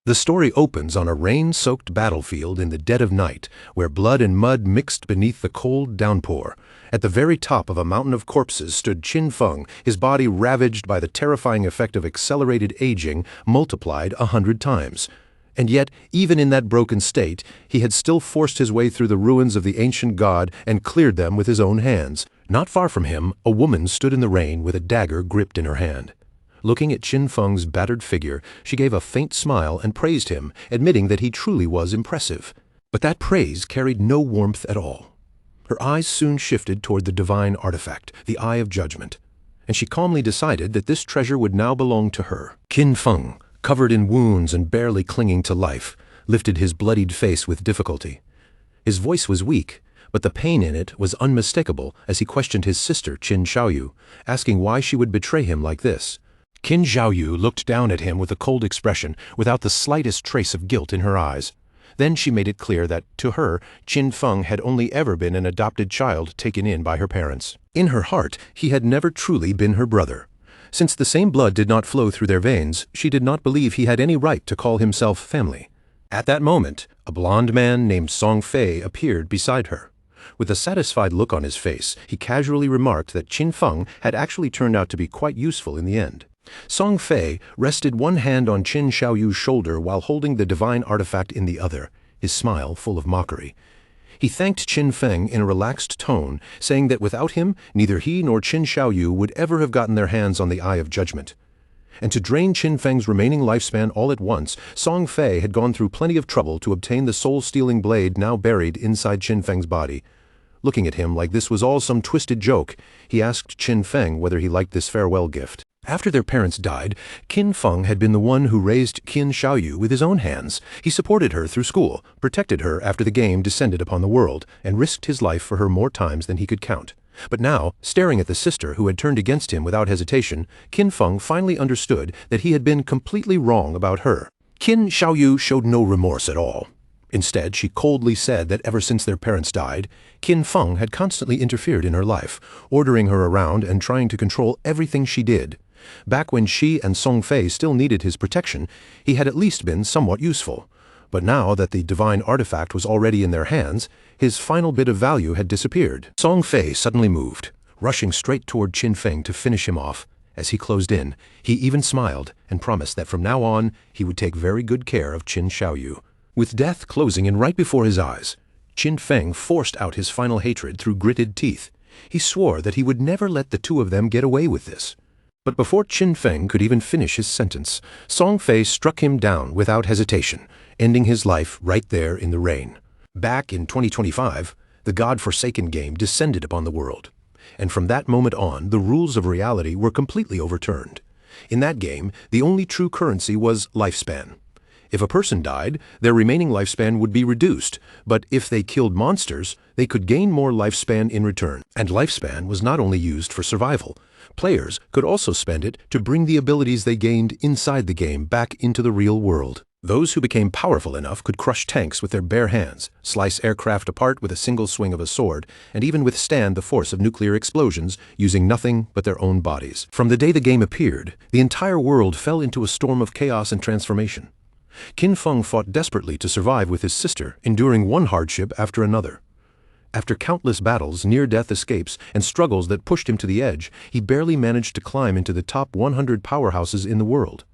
The story opens on a rain-soaked battlefield in the dead of night, where blood and mud mixed beneath the cold downpour. At the very top of a mountain of corpses stood Qin Feng, his body ravaged by the terrifying effect of accelerated aging multiplied 100 times. And yet, even in that broken state, he had still forced his way through the ruins of the ancient god and cleared them with his own hands. Not far from him, a woman stood in the rain with a dagger gripped in her hand. Looking at Qin Feng's battered figure, she gave a faint smile and praised him, admitting that he truly was impressive. But that praise carried no warmth at all. Her eyes soon shifted toward the divine artifact, the Eye of Judgment, and she calmly decided that this treasure would now belong to her. Qin Feng, covered in wounds and barely clinging to life, lifted his bloodied face with difficulty. His voice was weak, but the pain in it was unmistakable as he questioned his sister Qin Xiaoyu, asking why she would betray him like this. Qin Xiaoyu looked down at him with a cold expression, without the slightest trace of guilt in her eyes. Then she made it clear that, to her, Qin Feng had only ever been an adopted child taken in by her parents. In her heart, he had never truly been her brother. Since the same blood did not flow through their veins, she did not believe he had any right to call himself family. At that moment, a blond man named Song Fei appeared beside her. With a satisfied look on his face, he casually remarked that Qin Feng had actually turned out to be quite useful in the end. Song Fei rested one hand on Qin Xiaoyu's shoulder while holding the divine artifact in the other, his smile full of mockery. He thanked Qin Feng in a relaxed tone, saying that without him, neither he nor Qin Xiaoyu would ever have gotten their hands on the Eye of Judgment. And to drain Qin Feng's remaining lifespan all at once, Song Fei had gone through plenty of trouble to obtain the soul-stealing blade now buried inside Qin Feng's body. Looking at him like this was all some twisted joke, he asked Qin Feng whether he liked this farewell gift. After their parents died, Qin Feng had been the one who raised Qin Xiaoyu with his own hands. He supported her through school, protected her after the game descended upon the world, and risked his life for her more times than he could count. But now, staring at the sister who had turned against him without hesitation, Qin Feng finally understood that he had been completely wrong about her. Qin Xiaoyu showed no remorse at all. Instead, she coldly said that ever since their parents died, Qin Feng had constantly interfered in her life, ordering her around and trying to control everything she did. Back when she and Song Fei still needed his protection, he had at least been somewhat useful. But now that the divine artifact was already in their hands, his final bit of value had disappeared. Song Fei suddenly moved, rushing straight toward Qin Feng to finish him off. As he closed in, he even smiled and promised that from now on he would take very good care of Qin Xiaoyu. With death closing in right before his eyes, Qin Feng forced out his final hatred through gritted teeth. He swore that he would never let the two of them get away with this. But before Qin Feng could even finish his sentence, Song Fei struck him down without hesitation, ending his life right there in the rain. Back in 2025, the God-forsaken game descended upon the world. And from that moment on, the rules of reality were completely overturned. In that game, the only true currency was lifespan. If a person died, their remaining lifespan would be reduced, but if they killed monsters, they could gain more lifespan in return. And lifespan was not only used for survival. Players could also spend it to bring the abilities they gained inside the game back into the real world. Those who became powerful enough could crush tanks with their bare hands, slice aircraft apart with a single swing of a sword, and even withstand the force of nuclear explosions using nothing but their own bodies. From the day the game appeared, the entire world fell into a storm of chaos and transformation. Qin Feng fought desperately to survive with his sister, enduring one hardship after another. After countless battles, near-death escapes, and struggles that pushed him to the edge, he barely managed to climb into the top 100 powerhouses in the world.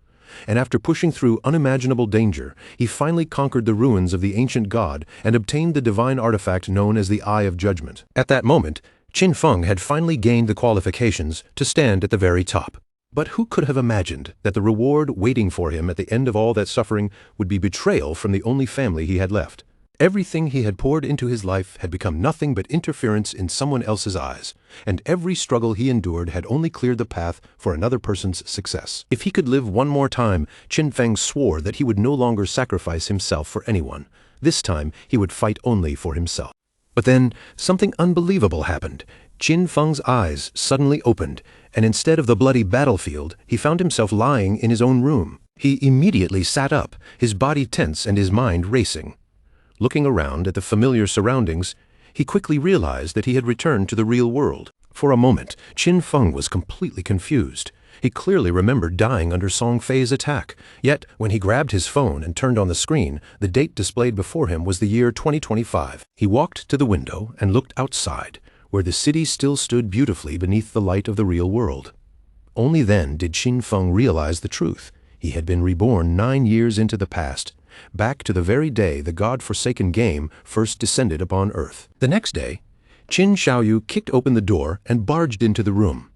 And after pushing through unimaginable danger, he finally conquered the ruins of the ancient god and obtained the divine artifact known as the Eye of Judgment. At that moment, Qin Feng had finally gained the qualifications to stand at the very top. But who could have imagined that the reward waiting for him at the end of all that suffering would be betrayal from the only family he had left? Everything he had poured into his life had become nothing but interference in someone else's eyes, and every struggle he endured had only cleared the path for another person's success. If he could live one more time, Qin Feng swore that he would no longer sacrifice himself for anyone. This time, he would fight only for himself. But then, something unbelievable happened. Qin Feng's eyes suddenly opened, and instead of the bloody battlefield, he found himself lying in his own room. He immediately sat up, his body tense and his mind racing. Looking around at the familiar surroundings, he quickly realized that he had returned to the real world. For a moment, Qin Feng was completely confused. He clearly remembered dying under Song Fei's attack. Yet, when he grabbed his phone and turned on the screen, the date displayed before him was the year 2025. He walked to the window and looked outside, where the city still stood beautifully beneath the light of the real world. Only then did Qin Feng realize the truth. He had been reborn 9 years into the past, back to the very day the God-forsaken game first descended upon Earth. The next day, Qin Xiaoyu kicked open the door and barged into the room.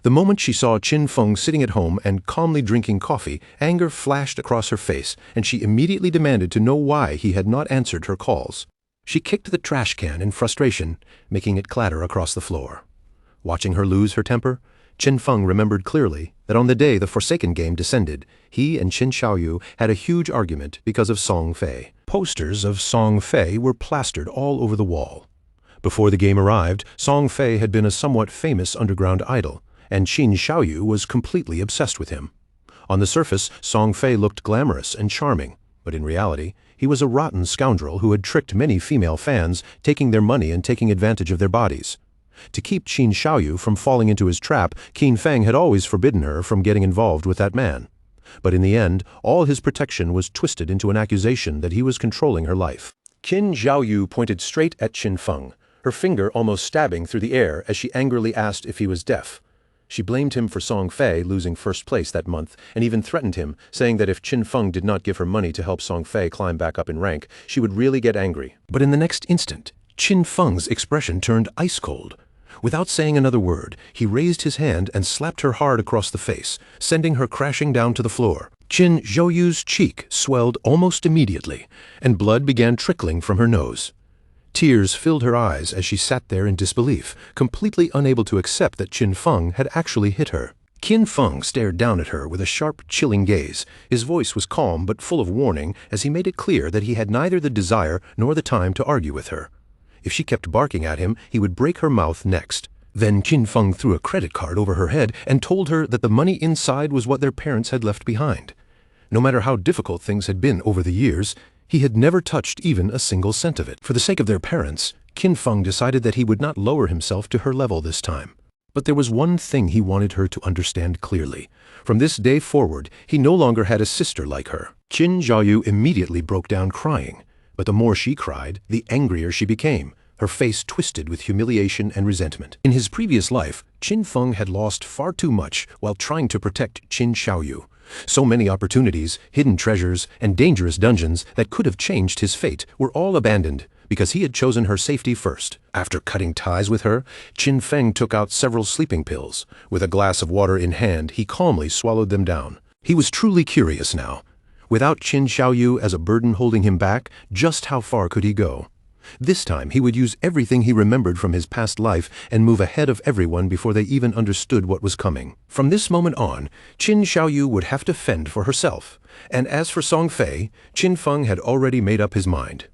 The moment she saw Qin Feng sitting at home and calmly drinking coffee, anger flashed across her face, and she immediately demanded to know why he had not answered her calls. She kicked the trash can in frustration, making it clatter across the floor. Watching her lose her temper, Qin Feng remembered clearly that on the day the Forsaken game descended, he and Qin Xiaoyu had a huge argument because of Song Fei. Posters of Song Fei were plastered all over the wall. Before the game arrived, Song Fei had been a somewhat famous underground idol, and Qin Xiaoyu was completely obsessed with him. On the surface, Song Fei looked glamorous and charming, but in reality, he was a rotten scoundrel who had tricked many female fans, taking their money and taking advantage of their bodies. To keep Qin Xiaoyu from falling into his trap, Qin Feng had always forbidden her from getting involved with that man. But in the end, all his protection was twisted into an accusation that he was controlling her life. Qin Xiaoyu pointed straight at Qin Feng, her finger almost stabbing through the air as she angrily asked if he was deaf. She blamed him for Song Fei losing first place that month, and even threatened him, saying that if Qin Feng did not give her money to help Song Fei climb back up in rank, she would really get angry. But in the next instant, Qin Feng's expression turned ice cold. Without saying another word, he raised his hand and slapped her hard across the face, sending her crashing down to the floor. Qin Xiaoyu's cheek swelled almost immediately, and blood began trickling from her nose. Tears filled her eyes as she sat there in disbelief, completely unable to accept that Qin Feng had actually hit her. Qin Feng stared down at her with a sharp, chilling gaze. His voice was calm but full of warning as he made it clear that he had neither the desire nor the time to argue with her. If she kept barking at him, he would break her mouth next. Then Qin Feng threw a credit card over her head and told her that the money inside was what their parents had left behind. No matter how difficult things had been over the years, he had never touched even a single cent of it. For the sake of their parents, Qin Feng decided that he would not lower himself to her level this time. But there was one thing he wanted her to understand clearly. From this day forward, he no longer had a sister like her. Qin Xiaoyu immediately broke down crying. But the more she cried, the angrier she became, her face twisted with humiliation and resentment. In his previous life, Qin Feng had lost far too much while trying to protect Qin Xiaoyu. So many opportunities, hidden treasures, and dangerous dungeons that could have changed his fate were all abandoned because he had chosen her safety first. After cutting ties with her, Qin Feng took out several sleeping pills. With a glass of water in hand, he calmly swallowed them down. He was truly curious now. Without Qin Xiaoyu as a burden holding him back, just how far could he go? This time he would use everything he remembered from his past life and move ahead of everyone before they even understood what was coming. From this moment on, Qin Xiaoyu would have to fend for herself. And as for Song Fei, Qin Feng had already made up his mind.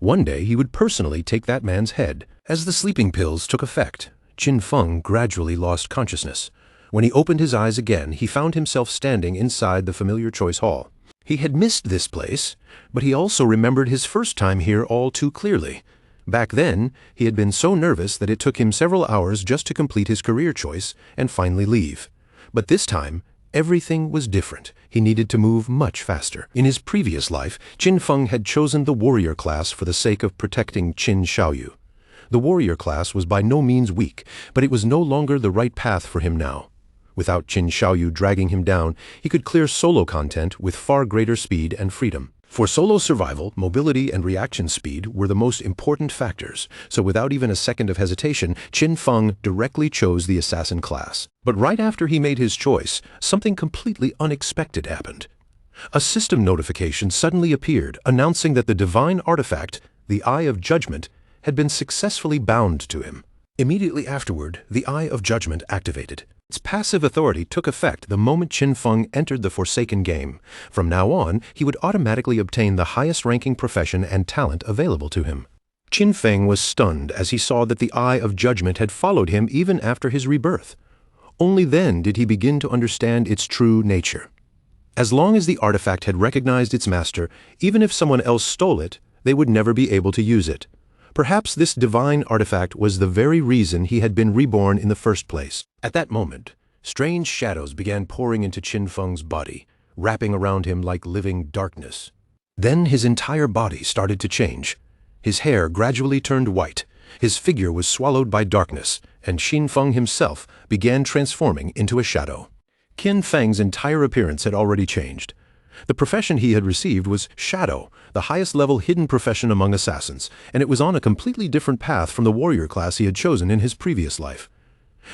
One day he would personally take that man's head. As the sleeping pills took effect, Qin Feng gradually lost consciousness. When he opened his eyes again, he found himself standing inside the familiar Choice Hall. He had missed this place, but he also remembered his first time here all too clearly. Back then, he had been so nervous that it took him several hours just to complete his career choice and finally leave. But this time, everything was different. He needed to move much faster. In his previous life, Qin Feng had chosen the warrior class for the sake of protecting Qin Xiaoyu. The warrior class was by no means weak, but it was no longer the right path for him now. Without Qin Xiaoyu dragging him down, he could clear solo content with far greater speed and freedom. For solo survival, mobility and reaction speed were the most important factors, so without even a second of hesitation, Qin Feng directly chose the assassin class. But right after he made his choice, something completely unexpected happened. A system notification suddenly appeared, announcing that the divine artifact, the Eye of Judgment, had been successfully bound to him. Immediately afterward, the Eye of Judgment activated. Its passive authority took effect the moment Qin Feng entered the Forsaken game. From now on, he would automatically obtain the highest-ranking profession and talent available to him. Qin Feng was stunned as he saw that the Eye of Judgment had followed him even after his rebirth. Only then did he begin to understand its true nature. As long as the artifact had recognized its master, even if someone else stole it, they would never be able to use it. Perhaps this divine artifact was the very reason he had been reborn in the first place. At that moment, Strange shadows began pouring into Qin Feng's body, wrapping around him like living darkness. Then his entire body started to change. His hair gradually turned white, his figure was swallowed by darkness, and Qin Feng himself began transforming into a shadow. Qin Feng's entire appearance had already changed. The profession he had received was Shadow, the highest-level hidden profession among assassins, and it was on a completely different path from the warrior class he had chosen in his previous life.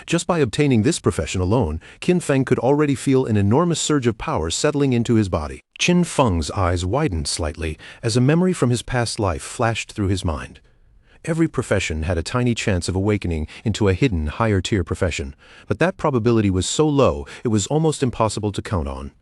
Just by obtaining this profession alone, Qin Feng could already feel an enormous surge of power settling into his body. Qin Feng's eyes widened slightly as a memory from his past life flashed through his mind. Every profession had a tiny chance of awakening into a hidden, higher-tier profession, but that probability was so low it was almost impossible to count on.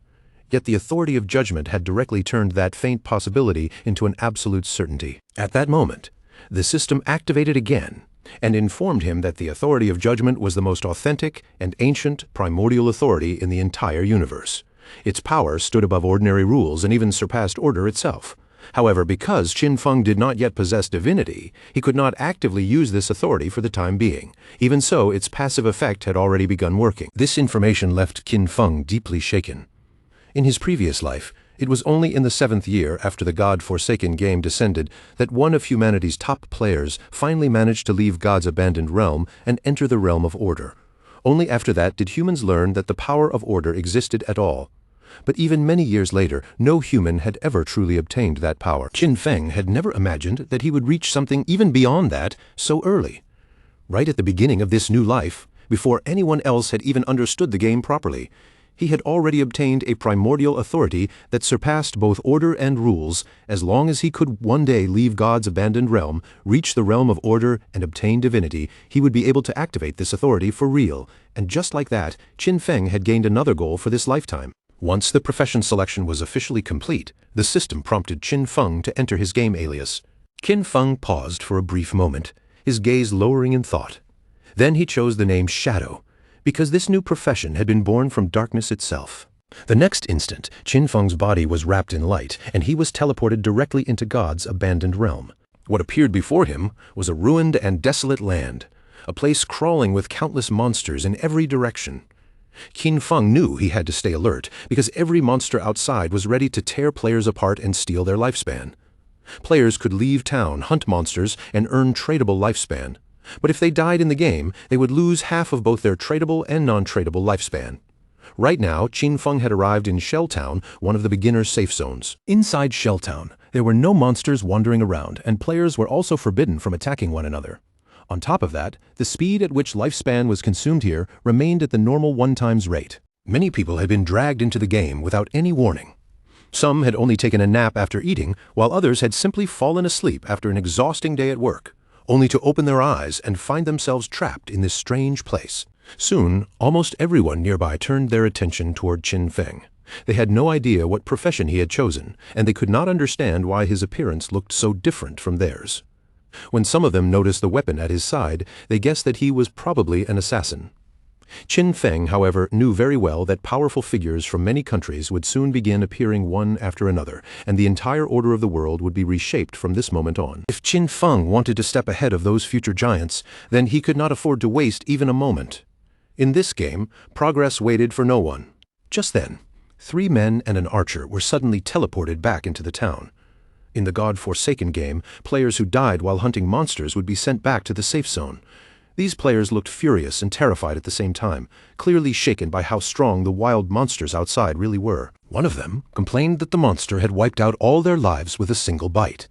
Yet the authority of judgment had directly turned that faint possibility into an absolute certainty. At that moment, the system activated again and informed him that the authority of judgment was the most authentic and ancient primordial authority in the entire universe. Its power stood above ordinary rules and even surpassed order itself. However, because Qin Feng did not yet possess divinity, he could not actively use this authority for the time being. Even so, its passive effect had already begun working. This information left Qin Feng deeply shaken. In his previous life, it was only in the 7th year after the God-forsaken game descended that one of humanity's top players finally managed to leave God's abandoned realm and enter the realm of order. Only after that did humans learn that the power of order existed at all. But even many years later, no human had ever truly obtained that power. Qin Feng had never imagined that he would reach something even beyond that so early. Right at the beginning of this new life, before anyone else had even understood the game properly, he had already obtained a primordial authority that surpassed both order and rules. As long as he could one day leave God's abandoned realm, reach the realm of order, and obtain divinity, he would be able to activate this authority for real. And just like that, Qin Feng had gained another goal for this lifetime. Once the profession selection was officially complete, the system prompted Qin Feng to enter his game alias. Qin Feng paused for a brief moment, his gaze lowering in thought. Then he chose the name Shadow, because this new profession had been born from darkness itself. The next instant, Qin Feng's body was wrapped in light, and he was teleported directly into God's abandoned realm. What appeared before him was a ruined and desolate land, a place crawling with countless monsters in every direction. Qin Feng knew he had to stay alert, because every monster outside was ready to tear players apart and steal their lifespan. Players could leave town, hunt monsters, and earn tradable lifespan. But if they died in the game, they would lose half of both their tradable and non-tradable lifespan. Right now, Qin Feng had arrived in Shelltown, one of the beginner's safe zones. Inside Shelltown, there were no monsters wandering around, and players were also forbidden from attacking one another. On top of that, the speed at which lifespan was consumed here remained at the normal 1x rate. Many people had been dragged into the game without any warning. Some had only taken a nap after eating, while others had simply fallen asleep after an exhausting day at work, only to open their eyes and find themselves trapped in this strange place. Soon, almost everyone nearby turned their attention toward Qin Feng. They had no idea what profession he had chosen, and they could not understand why his appearance looked so different from theirs. When some of them noticed the weapon at his side, they guessed that he was probably an assassin. Qin Feng, however, knew very well that powerful figures from many countries would soon begin appearing one after another, and the entire order of the world would be reshaped from this moment on. If Qin Feng wanted to step ahead of those future giants, then he could not afford to waste even a moment. In this game, progress waited for no one. Just then, 3 men and an archer were suddenly teleported back into the town. In the God-forsaken game, players who died while hunting monsters would be sent back to the safe zone. These players looked furious and terrified at the same time, clearly shaken by how strong the wild monsters outside really were. One of them complained that the monster had wiped out all their lives with a single bite.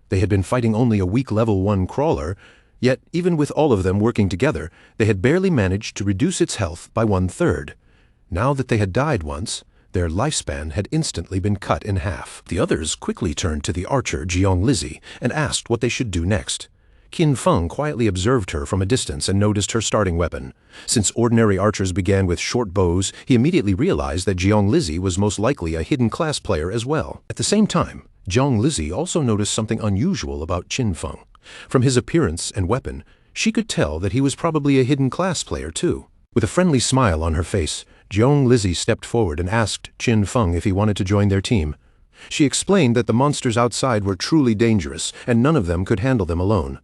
They had been fighting only a weak level 1 crawler, yet even with all of them working together, they had barely managed to reduce its health by 1/3. Now that they had died once, their lifespan had instantly been cut in half. The others quickly turned to the archer Jiang Lizzie and asked what they should do next. Qin Feng quietly observed her from a distance and noticed her starting weapon. Since ordinary archers began with short bows, he immediately realized that Jiang Lizzie was most likely a hidden class player as well. At the same time, Jiang Lizzie also noticed something unusual about Qin Feng. From his appearance and weapon, she could tell that he was probably a hidden class player too. With a friendly smile on her face, Jiang Lizzie stepped forward and asked Qin Feng if he wanted to join their team. She explained that the monsters outside were truly dangerous, and none of them could handle them alone.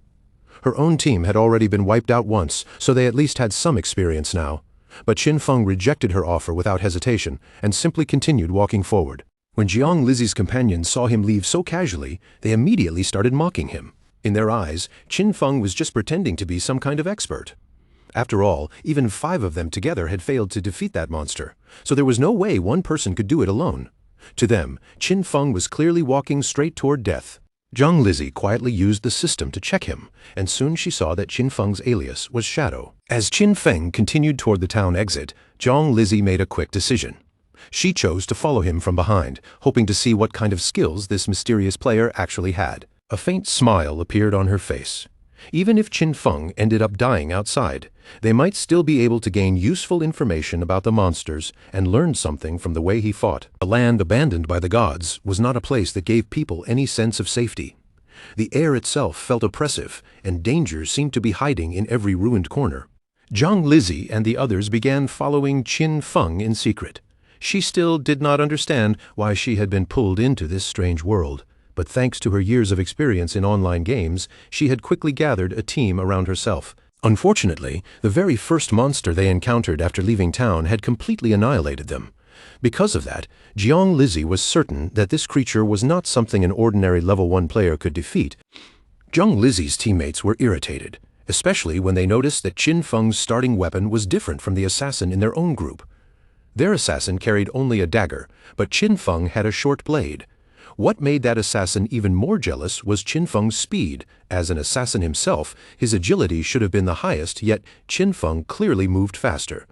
Her own team had already been wiped out once, so they at least had some experience now. But Qin Feng rejected her offer without hesitation and simply continued walking forward. When Jiang Lizi's companions saw him leave so casually, they immediately started mocking him. In their eyes, Qin Feng was just pretending to be some kind of expert. After all, even 5 of them together had failed to defeat that monster, so there was no way one person could do it alone. To them, Qin Feng was clearly walking straight toward death. Jiang Lizi quietly used the system to check him, and soon she saw that Qin Feng's alias was Shadow. As Qin Feng continued toward the town exit, Jiang Lizi made a quick decision. She chose to follow him from behind, hoping to see what kind of skills this mysterious player actually had. A faint smile appeared on her face. Even if Qin Feng ended up dying outside, they might still be able to gain useful information about the monsters and learn something from the way he fought. A land abandoned by the gods was not a place that gave people any sense of safety. The air itself felt oppressive, and danger seemed to be hiding in every ruined corner. Jiang Lizi and the others began following Qin Feng in secret. She still did not understand why she had been pulled into this strange world, but thanks to her years of experience in online games, she had quickly gathered a team around herself. Unfortunately, the very first monster they encountered after leaving town had completely annihilated them. Because of that, Jiang Lizi was certain that this creature was not something an ordinary level 1 player could defeat. Jiang Lizi's teammates were irritated, especially when they noticed that Qin Feng's starting weapon was different from the assassin in their own group. Their assassin carried only a dagger, but Qin Feng had a short blade. What made that assassin even more jealous was Qin Feng's speed. As an assassin himself, his agility should have been the highest, yet Qin Feng clearly moved faster.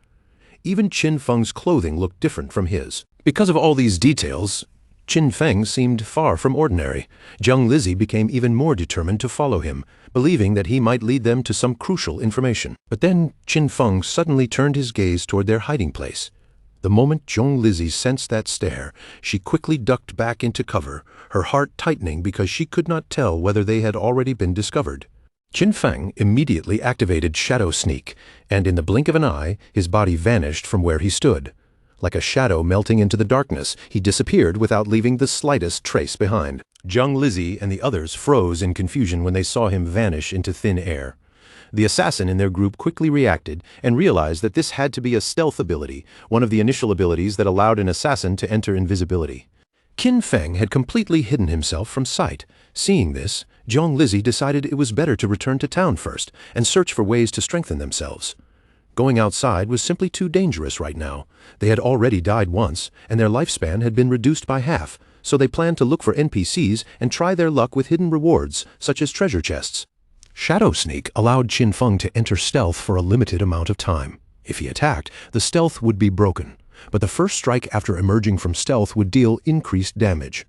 Even Qin Feng's clothing looked different from his. Because of all these details, Qin Feng seemed far from ordinary. Jiang Lizi became even more determined to follow him, believing that he might lead them to some crucial information. But then Qin Feng suddenly turned his gaze toward their hiding place. The moment Jiang Lizi sensed that stare, she quickly ducked back into cover, her heart tightening because she could not tell whether they had already been discovered. Qin Feng immediately activated Shadow Sneak, and in the blink of an eye, his body vanished from where he stood. Like a shadow melting into the darkness, he disappeared without leaving the slightest trace behind. Jiang Lizi and the others froze in confusion when they saw him vanish into thin air. The assassin in their group quickly reacted and realized that this had to be a stealth ability, one of the initial abilities that allowed an assassin to enter invisibility. Qin Feng had completely hidden himself from sight. Seeing this, Jiang Lizi decided it was better to return to town first and search for ways to strengthen themselves. Going outside was simply too dangerous right now. They had already died once, and their lifespan had been reduced by half, so they planned to look for NPCs and try their luck with hidden rewards, such as treasure chests. Shadow Sneak allowed Qin Feng to enter stealth for a limited amount of time. If he attacked, the stealth would be broken, but the first strike after emerging from stealth would deal increased damage.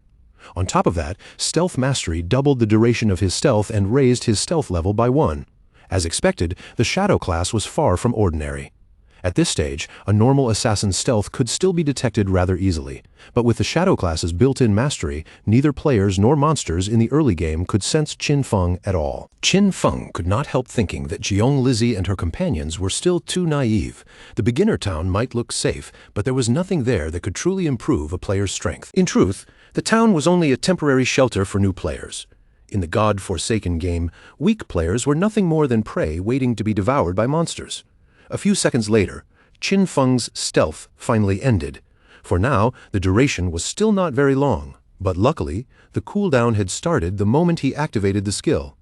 On top of that, Stealth Mastery doubled the duration of his stealth and raised his stealth level by 1. As expected, the Shadow class was far from ordinary. At this stage, a normal assassin's stealth could still be detected rather easily, but with the Shadow class's built-in mastery, neither players nor monsters in the early game could sense Qin Feng at all. Qin Feng could not help thinking that Jiang Lizi and her companions were still too naive. The beginner town might look safe, but there was nothing there that could truly improve a player's strength. In truth, the town was only a temporary shelter for new players. In the God-forsaken game, weak players were nothing more than prey waiting to be devoured by monsters. A few seconds later, Qin Feng's stealth finally ended. For now, the duration was still not very long, but luckily, the cooldown had started the moment he activated the skill.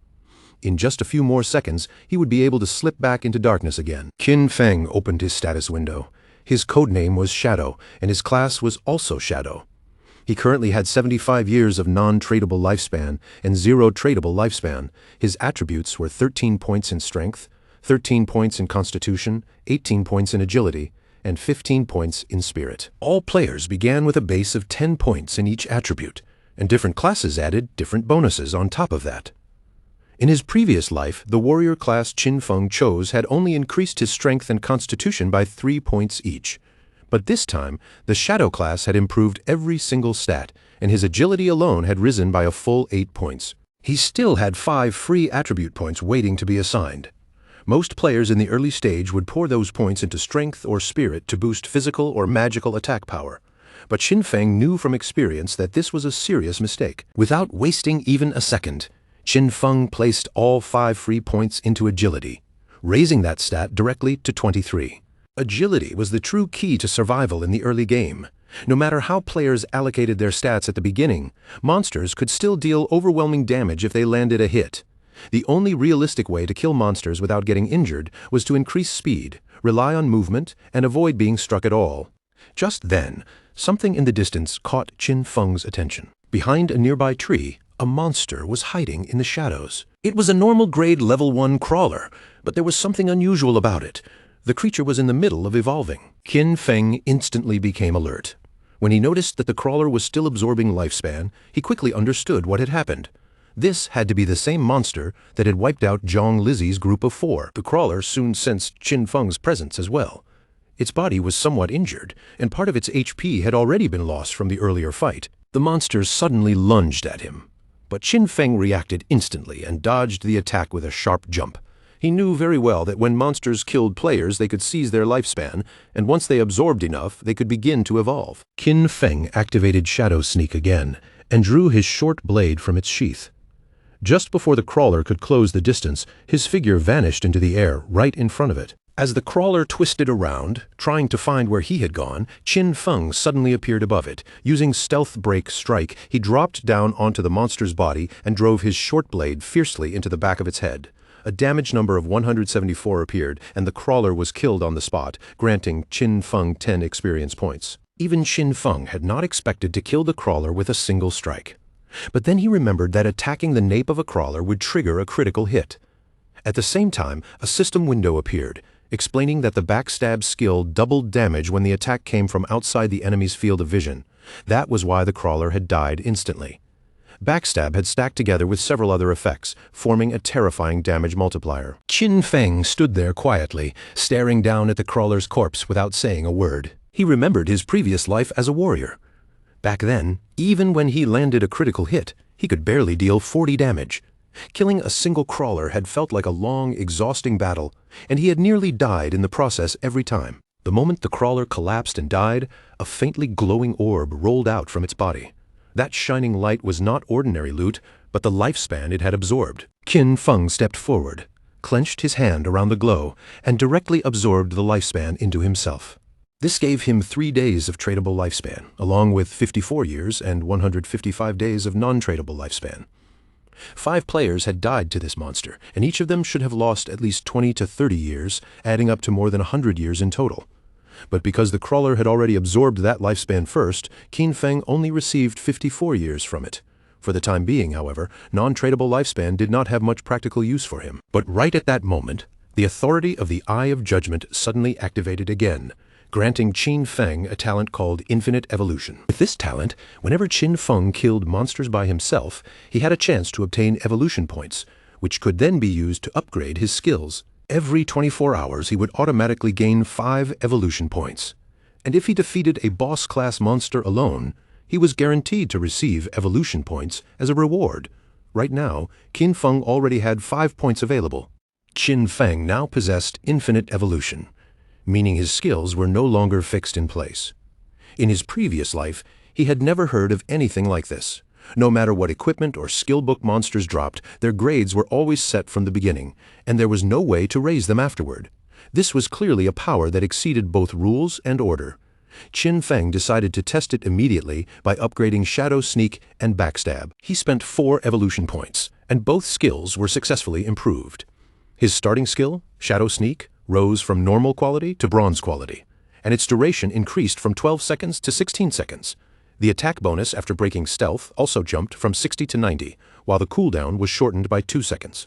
In just a few more seconds, he would be able to slip back into darkness again. Qin Feng opened his status window. His codename was Shadow, and his class was also Shadow. He currently had 75 years of non-tradable lifespan and 0 tradable lifespan. His attributes were 13 points in strength, 13 points in constitution, 18 points in agility, and 15 points in spirit. All players began with a base of 10 points in each attribute, and different classes added different bonuses on top of that. In his previous life, the warrior class Qin Feng chose had only increased his strength and constitution by 3 points each. But this time, the Shadow class had improved every single stat, and his agility alone had risen by a full 8 points. He still had 5 free attribute points waiting to be assigned. Most players in the early stage would pour those points into strength or spirit to boost physical or magical attack power. But Qin Feng knew from experience that this was a serious mistake. Without wasting even a second, Qin Feng placed all 5 free points into agility, raising that stat directly to 23. Agility was the true key to survival in the early game. No matter how players allocated their stats at the beginning, monsters could still deal overwhelming damage if they landed a hit. The only realistic way to kill monsters without getting injured was to increase speed, rely on movement, and avoid being struck at all. Just then, something in the distance caught Qin Feng's attention. Behind a nearby tree, a monster was hiding in the shadows. It was a normal grade level 1 crawler, but there was something unusual about it. The creature was in the middle of evolving. Qin Feng instantly became alert. When he noticed that the crawler was still absorbing lifespan, he quickly understood what had happened. This had to be the same monster that had wiped out Zhang Lizi's group of 4. The crawler soon sensed Qin Feng's presence as well. Its body was somewhat injured, and part of its HP had already been lost from the earlier fight. The monster suddenly lunged at him. But Qin Feng reacted instantly and dodged the attack with a sharp jump. He knew very well that when monsters killed players, they could seize their lifespan, and once they absorbed enough, they could begin to evolve. Qin Feng activated Shadow Sneak again, and drew his short blade from its sheath. Just before the crawler could close the distance, his figure vanished into the air right in front of it. As the crawler twisted around, trying to find where he had gone, Qin Feng suddenly appeared above it. Using Stealth Break Strike, he dropped down onto the monster's body and drove his short blade fiercely into the back of its head. A damage number of 174 appeared, and the crawler was killed on the spot, granting Qin Feng 10 experience points. Even Qin Feng had not expected to kill the crawler with a single strike. But then he remembered that attacking the nape of a crawler would trigger a critical hit. At the same time, a system window appeared, explaining that the backstab skill doubled damage when the attack came from outside the enemy's field of vision. That was why the crawler had died instantly. Backstab had stacked together with several other effects, forming a terrifying damage multiplier. Qin Feng stood there quietly, staring down at the crawler's corpse without saying a word. He remembered his previous life as a warrior. Back then, even when he landed a critical hit, he could barely deal 40 damage. Killing a single crawler had felt like a long, exhausting battle, and he had nearly died in the process every time. The moment the crawler collapsed and died, a faintly glowing orb rolled out from its body. That shining light was not ordinary loot, but the lifespan it had absorbed. Qin Feng stepped forward, clenched his hand around the glow, and directly absorbed the lifespan into himself. This gave him 3 days of tradable lifespan, along with 54 years and 155 days of non-tradable lifespan. 5 players had died to this monster, and each of them should have lost at least 20 to 30 years, adding up to more than 100 years in total. But because the crawler had already absorbed that lifespan first, Qin Feng only received 54 years from it. For the time being, however, non-tradable lifespan did not have much practical use for him. But right at that moment, the authority of the Eye of Judgment suddenly activated again, granting Qin Feng a talent called Infinite Evolution. With this talent, whenever Qin Feng killed monsters by himself, he had a chance to obtain evolution points, which could then be used to upgrade his skills. Every 24 hours he would automatically gain 5 evolution points. And if he defeated a boss-class monster alone, he was guaranteed to receive evolution points as a reward. Right now, Qin Feng already had 5 points available. Qin Feng now possessed infinite evolution, meaning his skills were no longer fixed in place. In his previous life, he had never heard of anything like this. No matter what equipment or skill book monsters dropped, their grades were always set from the beginning, and there was no way to raise them afterward. This was clearly a power that exceeded both rules and order. Qin Feng decided to test it immediately by upgrading Shadow Sneak and Backstab. He spent 4 evolution points, and both skills were successfully improved. His starting skill, Shadow Sneak, rose from normal quality to bronze quality, and its duration increased from 12 seconds to 16 seconds. The attack bonus after breaking stealth also jumped from 60 to 90, while the cooldown was shortened by 2 seconds.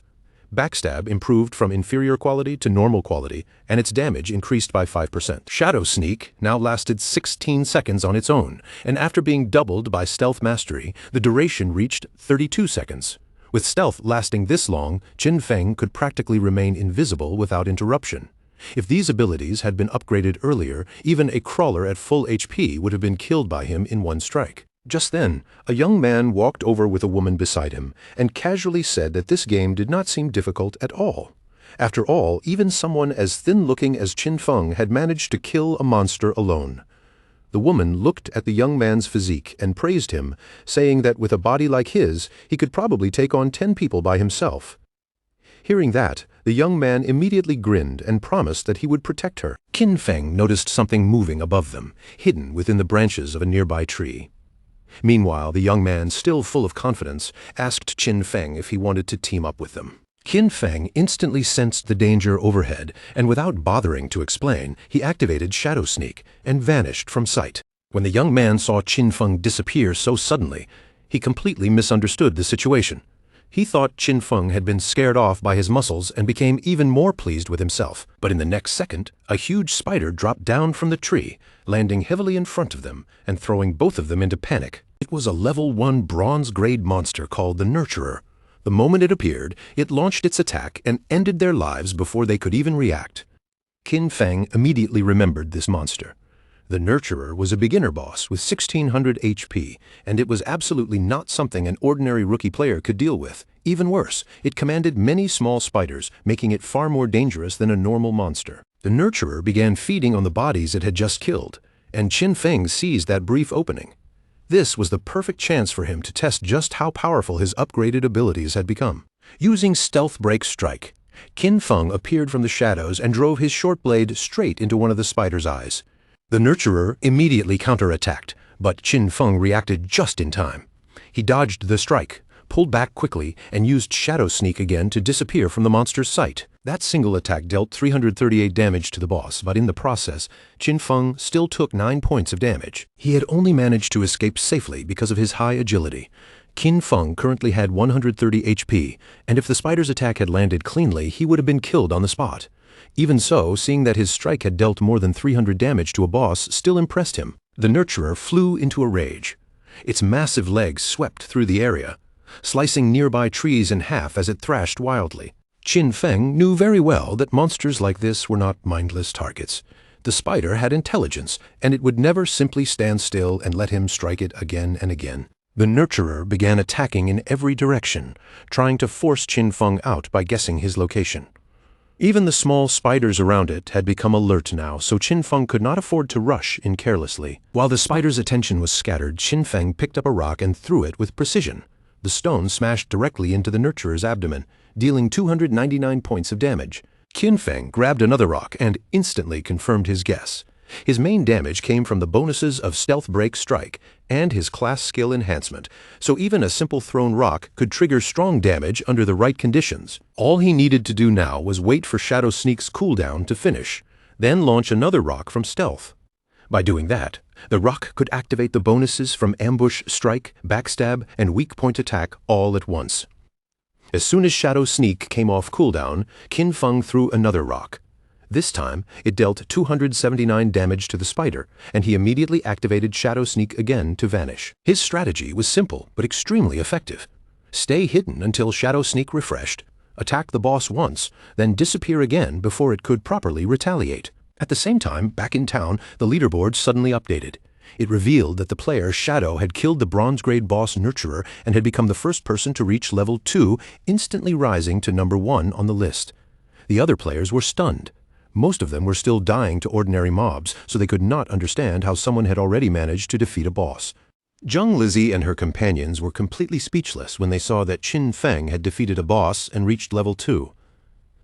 Backstab improved from inferior quality to normal quality, and its damage increased by 5%. Shadow Sneak now lasted 16 seconds on its own, and after being doubled by Stealth Mastery, the duration reached 32 seconds. With stealth lasting this long, Qin Feng could practically remain invisible without interruption. If these abilities had been upgraded earlier, even a crawler at full HP would have been killed by him in one strike. Just then, a young man walked over with a woman beside him and casually said that this game did not seem difficult at all. After all, even someone as thin-looking as Qin Feng had managed to kill a monster alone. The woman looked at the young man's physique and praised him, saying that with a body like his, he could probably take on 10 people by himself. Hearing that, the young man immediately grinned and promised that he would protect her. Qin Feng noticed something moving above them, hidden within the branches of a nearby tree. Meanwhile, the young man, still full of confidence, asked Qin Feng if he wanted to team up with them. Qin Feng instantly sensed the danger overhead, and without bothering to explain, he activated Shadow Sneak and vanished from sight. When the young man saw Qin Feng disappear so suddenly, he completely misunderstood the situation. He thought Qin Feng had been scared off by his muscles and became even more pleased with himself. But in the next second, a huge spider dropped down from the tree, landing heavily in front of them and throwing both of them into panic. It was a level 1 bronze-grade monster called the Nurturer. The moment it appeared, it launched its attack and ended their lives before they could even react. Qin Feng immediately remembered this monster. The Nurturer was a beginner boss with 1600 HP, and it was absolutely not something an ordinary rookie player could deal with. Even worse, it commanded many small spiders, making it far more dangerous than a normal monster. The Nurturer began feeding on the bodies it had just killed, and Qin Feng seized that brief opening. This was the perfect chance for him to test just how powerful his upgraded abilities had become. Using Stealth Break Strike, Qin Feng appeared from the shadows and drove his short blade straight into one of the spider's eyes. The Nurturer immediately counterattacked, but Qin Feng reacted just in time. He dodged the strike, pulled back quickly, and used Shadow Sneak again to disappear from the monster's sight. That single attack dealt 338 damage to the boss, but in the process, Qin Feng still took 9 points of damage. He had only managed to escape safely because of his high agility. Qin Feng currently had 130 HP, and if the spider's attack had landed cleanly, he would have been killed on the spot. Even so, seeing that his strike had dealt more than 300 damage to a boss still impressed him. The Nurturer flew into a rage. Its massive legs swept through the area, slicing nearby trees in half as it thrashed wildly. Qin Feng knew very well that monsters like this were not mindless targets. The spider had intelligence, and it would never simply stand still and let him strike it again and again. The Nurturer began attacking in every direction, trying to force Qin Feng out by guessing his location. Even the small spiders around it had become alert now, so Qin Feng could not afford to rush in carelessly. While the spider's attention was scattered, Qin Feng picked up a rock and threw it with precision. The stone smashed directly into the Nurturer's abdomen, dealing 299 points of damage. Qin Feng grabbed another rock and instantly confirmed his guess. His main damage came from the bonuses of Stealth Break Strike and his class skill enhancement, so even a simple thrown rock could trigger strong damage under the right conditions. All he needed to do now was wait for Shadow Sneak's cooldown to finish, then launch another rock from Stealth. By doing that, the rock could activate the bonuses from Ambush Strike, Backstab, and Weak Point Attack all at once. As soon as Shadow Sneak came off cooldown, Qin Feng threw another rock. This time, it dealt 279 damage to the spider, and he immediately activated Shadow Sneak again to vanish. His strategy was simple but extremely effective. Stay hidden until Shadow Sneak refreshed, attack the boss once, then disappear again before it could properly retaliate. At the same time, back in town, the leaderboard suddenly updated. It revealed that the player Shadow had killed the bronze-grade boss Nurturer and had become the first person to reach level 2, instantly rising to number 1 on the list. The other players were stunned. Most of them were still dying to ordinary mobs, so they could not understand how someone had already managed to defeat a boss. Zheng Lizzie and her companions were completely speechless when they saw that Qin Feng had defeated a boss and reached level 2.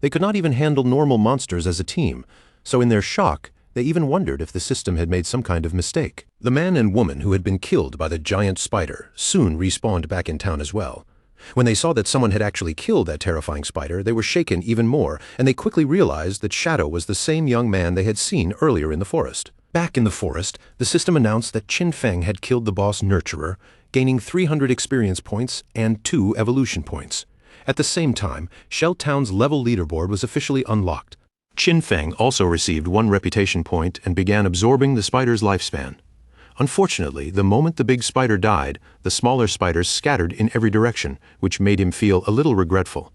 They could not even handle normal monsters as a team, so in their shock, they even wondered if the system had made some kind of mistake. The man and woman who had been killed by the giant spider soon respawned back in town as well. When they saw that someone had actually killed that terrifying spider, they were shaken even more, and they quickly realized that Shadow was the same young man they had seen earlier in the forest. Back in the forest, the system announced that Qin Feng had killed the boss Nurturer, gaining 300 experience points and 2 evolution points. At the same time, Shell Town's level leaderboard was officially unlocked. Qin Feng also received 1 reputation point and began absorbing the spider's lifespan. Unfortunately, the moment the big spider died, the smaller spiders scattered in every direction, which made him feel a little regretful.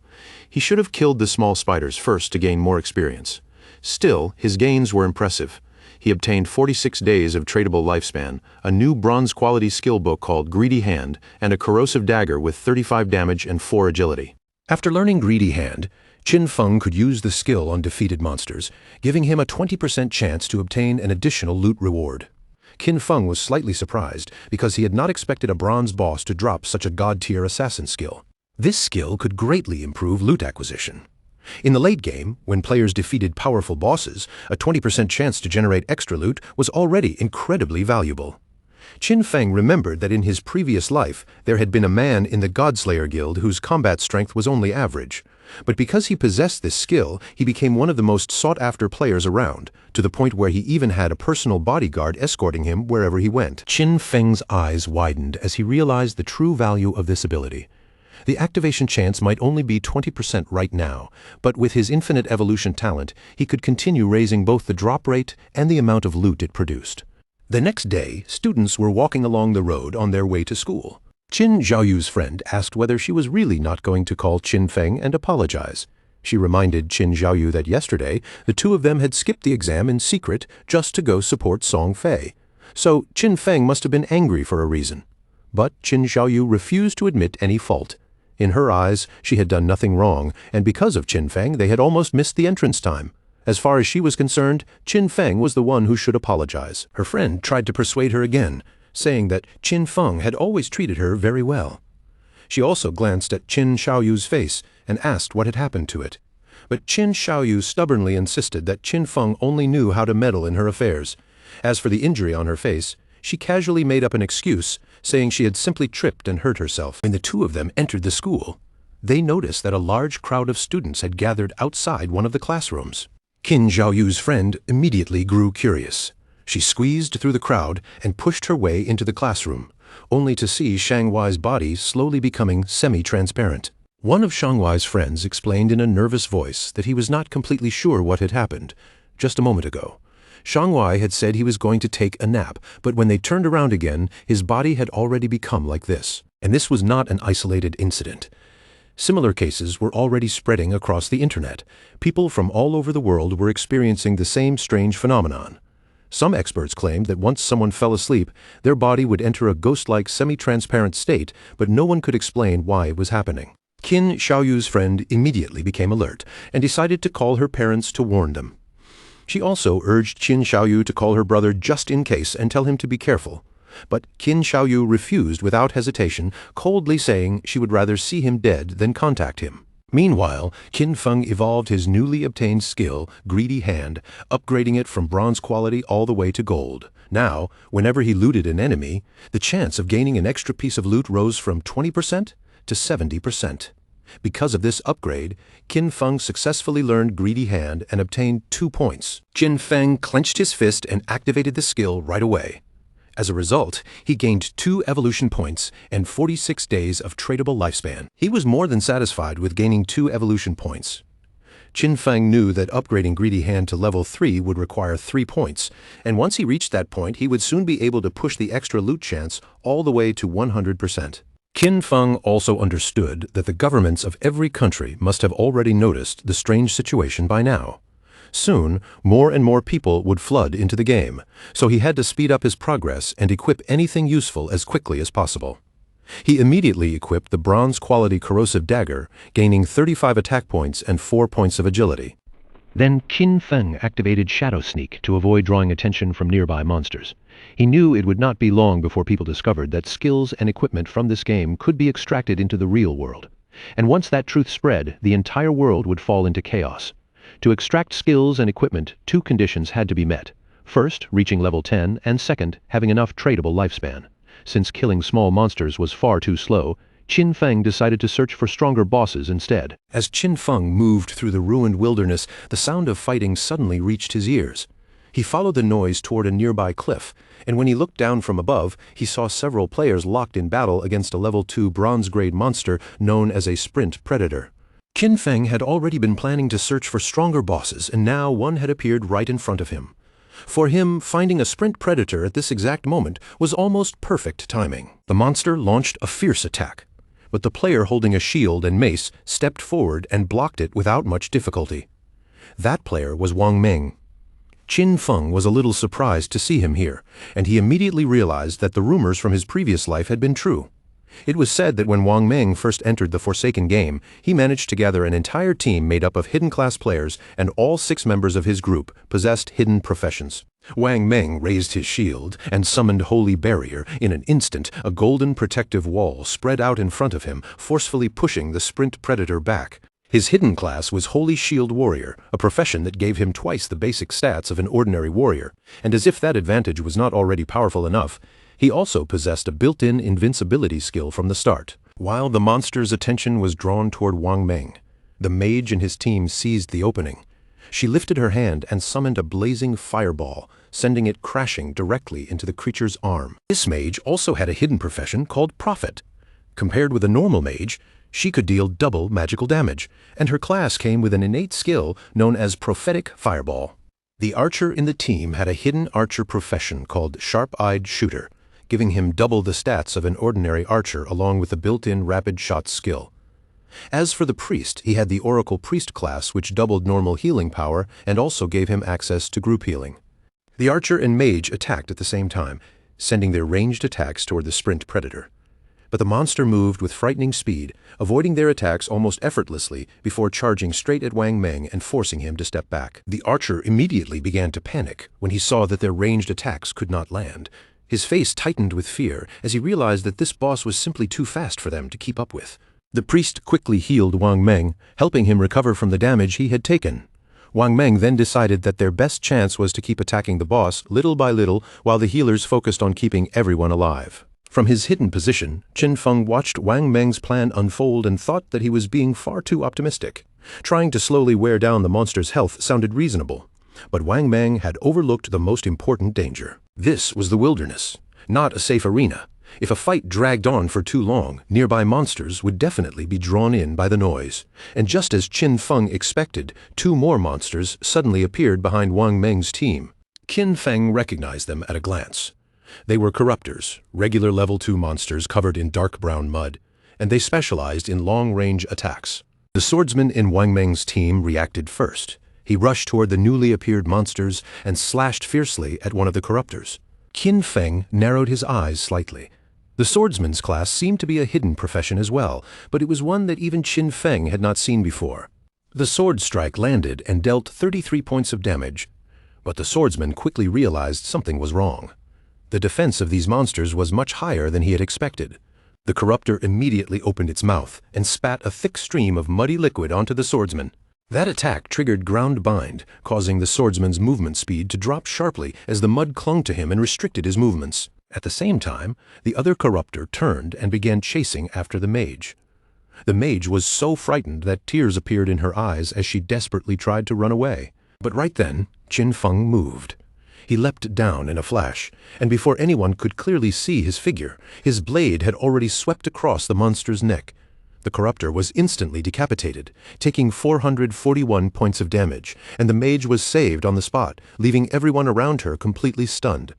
He should have killed the small spiders first to gain more experience. Still, his gains were impressive. He obtained 46 days of tradable lifespan, a new bronze-quality skill book called Greedy Hand, and a corrosive dagger with 35 damage and 4 agility. After learning Greedy Hand, Qin Feng could use the skill on defeated monsters, giving him a 20% chance to obtain an additional loot reward. Qin Feng was slightly surprised because he had not expected a bronze boss to drop such a god-tier assassin skill. This skill could greatly improve loot acquisition. In the late game, when players defeated powerful bosses, a 20% chance to generate extra loot was already incredibly valuable. Qin Feng remembered that in his previous life there had been a man in the Godslayer Guild whose combat strength was only average. But because he possessed this skill, he became one of the most sought-after players around, to the point where he even had a personal bodyguard escorting him wherever he went. Qin Feng's eyes widened as he realized the true value of this ability. The activation chance might only be 20% right now, but with his infinite evolution talent, he could continue raising both the drop rate and the amount of loot it produced. The next day, students were walking along the road on their way to school. Qin Xiaoyu's friend asked whether she was really not going to call Qin Feng and apologize. She reminded Qin Xiaoyu that yesterday, the two of them had skipped the exam in secret just to go support Song Fei. So Qin Feng must have been angry for a reason. But Qin Xiaoyu refused to admit any fault. In her eyes, she had done nothing wrong, and because of Qin Feng, they had almost missed the entrance time. As far as she was concerned, Qin Feng was the one who should apologize. Her friend tried to persuade her again, saying that Qin Feng had always treated her very well. She also glanced at Qin Xiaoyu's face and asked what had happened to it. But Qin Xiaoyu stubbornly insisted that Qin Feng only knew how to meddle in her affairs. As for the injury on her face, she casually made up an excuse, saying she had simply tripped and hurt herself. When the two of them entered the school, they noticed that a large crowd of students had gathered outside one of the classrooms. Qin Xiaoyu's friend immediately grew curious. She squeezed through the crowd and pushed her way into the classroom, only to see Shang Wei's body slowly becoming semi-transparent. One of Shang Wei's friends explained in a nervous voice that he was not completely sure what had happened. Just a moment ago, Shang Wei had said he was going to take a nap, but when they turned around again, his body had already become like this. And this was not an isolated incident. Similar cases were already spreading across the internet. People from all over the world were experiencing the same strange phenomenon. Some experts claimed that once someone fell asleep, their body would enter a ghost-like semi-transparent state, but no one could explain why it was happening. Qin Xiaoyu's friend immediately became alert and decided to call her parents to warn them. She also urged Qin Xiaoyu to call her brother just in case and tell him to be careful. But Qin Xiaoyu refused without hesitation, coldly saying she would rather see him dead than contact him. Meanwhile, Qin Feng evolved his newly obtained skill, Greedy Hand, upgrading it from bronze quality all the way to gold. Now, whenever he looted an enemy, the chance of gaining an extra piece of loot rose from 20% to 70%. Because of this upgrade, Qin Feng successfully learned Greedy Hand and obtained 2 points. Qin Feng clenched his fist and activated the skill right away. As a result, he gained 2 evolution points and 46 days of tradable lifespan. He was more than satisfied with gaining 2 evolution points. Qin Feng knew that upgrading Greedy Hand to level 3 would require 3 points, and once he reached that point, he would soon be able to push the extra loot chance all the way to 100%. Qin Feng also understood that the governments of every country must have already noticed the strange situation by now. Soon, more and more people would flood into the game, so he had to speed up his progress and equip anything useful as quickly as possible. He immediately equipped the bronze-quality corrosive dagger, gaining 35 attack points and 4 points of agility. Then Qin Feng activated Shadow Sneak to avoid drawing attention from nearby monsters. He knew it would not be long before people discovered that skills and equipment from this game could be extracted into the real world. And once that truth spread, the entire world would fall into chaos. To extract skills and equipment, 2 conditions had to be met. First, reaching level 10, and second, having enough tradable lifespan. Since killing small monsters was far too slow, Qin Feng decided to search for stronger bosses instead. As Qin Feng moved through the ruined wilderness, the sound of fighting suddenly reached his ears. He followed the noise toward a nearby cliff, and when he looked down from above, he saw several players locked in battle against a level 2 bronze-grade monster known as a Sprint Predator. Qin Feng had already been planning to search for stronger bosses, and now one had appeared right in front of him. For him, finding a Sprint Predator at this exact moment was almost perfect timing. The monster launched a fierce attack, but the player holding a shield and mace stepped forward and blocked it without much difficulty. That player was Wang Meng. Qin Feng was a little surprised to see him here, and he immediately realized that the rumors from his previous life had been true. It was said that when Wang Meng first entered the Forsaken game, he managed to gather an entire team made up of hidden class players, and all 6 members of his group possessed hidden professions. Wang Meng raised his shield and summoned Holy Barrier. In an instant, a golden protective wall spread out in front of him, forcefully pushing the Sprint Predator back. His hidden class was Holy Shield Warrior, a profession that gave him twice the basic stats of an ordinary warrior, and as if that advantage was not already powerful enough, he also possessed a built-in invincibility skill from the start. While the monster's attention was drawn toward Wang Meng, the mage and his team seized the opening. She lifted her hand and summoned a blazing fireball, sending it crashing directly into the creature's arm. This mage also had a hidden profession called Prophet. Compared with a normal mage, she could deal double magical damage, and her class came with an innate skill known as Prophetic Fireball. The archer in the team had a hidden archer profession called Sharp-Eyed Shooter, giving him double the stats of an ordinary archer along with a built-in rapid shot skill. As for the priest, he had the Oracle Priest class, which doubled normal healing power and also gave him access to group healing. The archer and mage attacked at the same time, sending their ranged attacks toward the sprint predator. But the monster moved with frightening speed, avoiding their attacks almost effortlessly before charging straight at Wang Meng and forcing him to step back. The archer immediately began to panic when he saw that their ranged attacks could not land. His face tightened with fear as he realized that this boss was simply too fast for them to keep up with. The priest quickly healed Wang Meng, helping him recover from the damage he had taken. Wang Meng then decided that their best chance was to keep attacking the boss little by little while the healers focused on keeping everyone alive. From his hidden position, Qin Feng watched Wang Meng's plan unfold and thought that he was being far too optimistic. Trying to slowly wear down the monster's health sounded reasonable, but Wang Meng had overlooked the most important danger. This was the wilderness, not a safe arena. If a fight dragged on for too long, nearby monsters would definitely be drawn in by the noise. And just as Qin Feng expected, two more monsters suddenly appeared behind Wang Meng's team. Qin Feng recognized them at a glance. They were Corruptors, regular level 2 monsters covered in dark brown mud, and they specialized in long-range attacks. The swordsman in Wang Meng's team reacted first. He rushed toward the newly appeared monsters and slashed fiercely at one of the Corruptors. Qin Feng narrowed his eyes slightly. The swordsman's class seemed to be a hidden profession as well, but it was one that even Qin Feng had not seen before. The sword strike landed and dealt 33 points of damage, but the swordsman quickly realized something was wrong. The defense of these monsters was much higher than he had expected. The Corruptor immediately opened its mouth and spat a thick stream of muddy liquid onto the swordsman. That attack triggered ground bind, causing the swordsman's movement speed to drop sharply as the mud clung to him and restricted his movements. At the same time, the other Corruptor turned and began chasing after the mage. The mage was so frightened that tears appeared in her eyes as she desperately tried to run away. But right then, Qin Feng moved. He leapt down in a flash, and before anyone could clearly see his figure, his blade had already swept across the monster's neck. The Corruptor was instantly decapitated, taking 441 points of damage, and the mage was saved on the spot, leaving everyone around her completely stunned.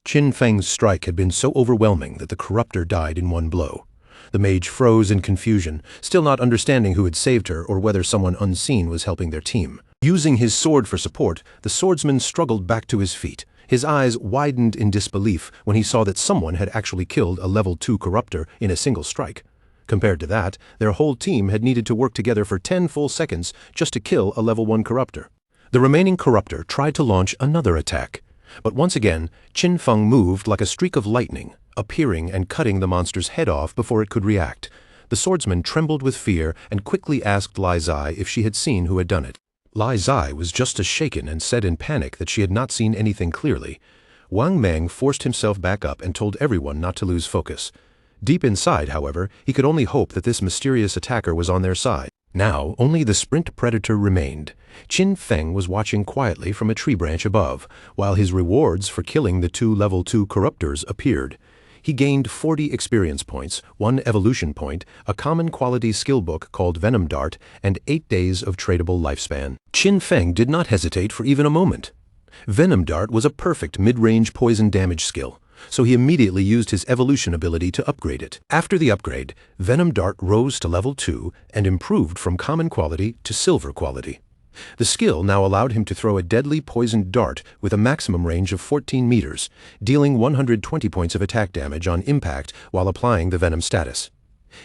Qin Feng's strike had been so overwhelming that the Corruptor died in one blow. The mage froze in confusion, still not understanding who had saved her or whether someone unseen was helping their team. Using his sword for support, the swordsman struggled back to his feet. His eyes widened in disbelief when he saw that someone had actually killed a level 2 Corruptor in a single strike. Compared to that, their whole team had needed to work together for 10 full seconds just to kill a level 1 Corruptor. The remaining Corruptor tried to launch another attack. But once again, Qin Feng moved like a streak of lightning, appearing and cutting the monster's head off before it could react. The swordsman trembled with fear and quickly asked Lai Zai if she had seen who had done it. Lai Zai was just as shaken and said in panic that she had not seen anything clearly. Wang Meng forced himself back up and told everyone not to lose focus. Deep inside, however, he could only hope that this mysterious attacker was on their side. Now, only the sprint predator remained. Qin Feng was watching quietly from a tree branch above, while his rewards for killing the 2 level 2 Corruptors appeared. He gained 40 experience points, 1 evolution point, a common quality skill book called Venom Dart, and 8 days of tradable lifespan. Qin Feng did not hesitate for even a moment. Venom Dart was a perfect mid-range poison damage skill, so he immediately used his evolution ability to upgrade it. After the upgrade, Venom Dart rose to level 2 and improved from common quality to silver quality. The skill now allowed him to throw a deadly poisoned dart with a maximum range of 14 meters, dealing 120 points of attack damage on impact while applying the Venom status.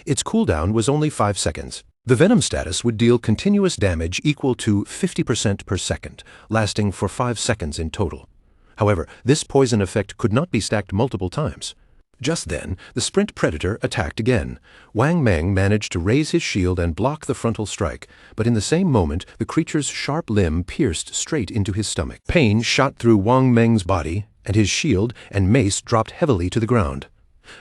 Its cooldown was only 5 seconds. The Venom status would deal continuous damage equal to 50% per second, lasting for 5 seconds in total. However, this poison effect could not be stacked multiple times. Just then, the sprint predator attacked again. Wang Meng managed to raise his shield and block the frontal strike, but in the same moment, the creature's sharp limb pierced straight into his stomach. Pain shot through Wang Meng's body, and his shield and mace dropped heavily to the ground.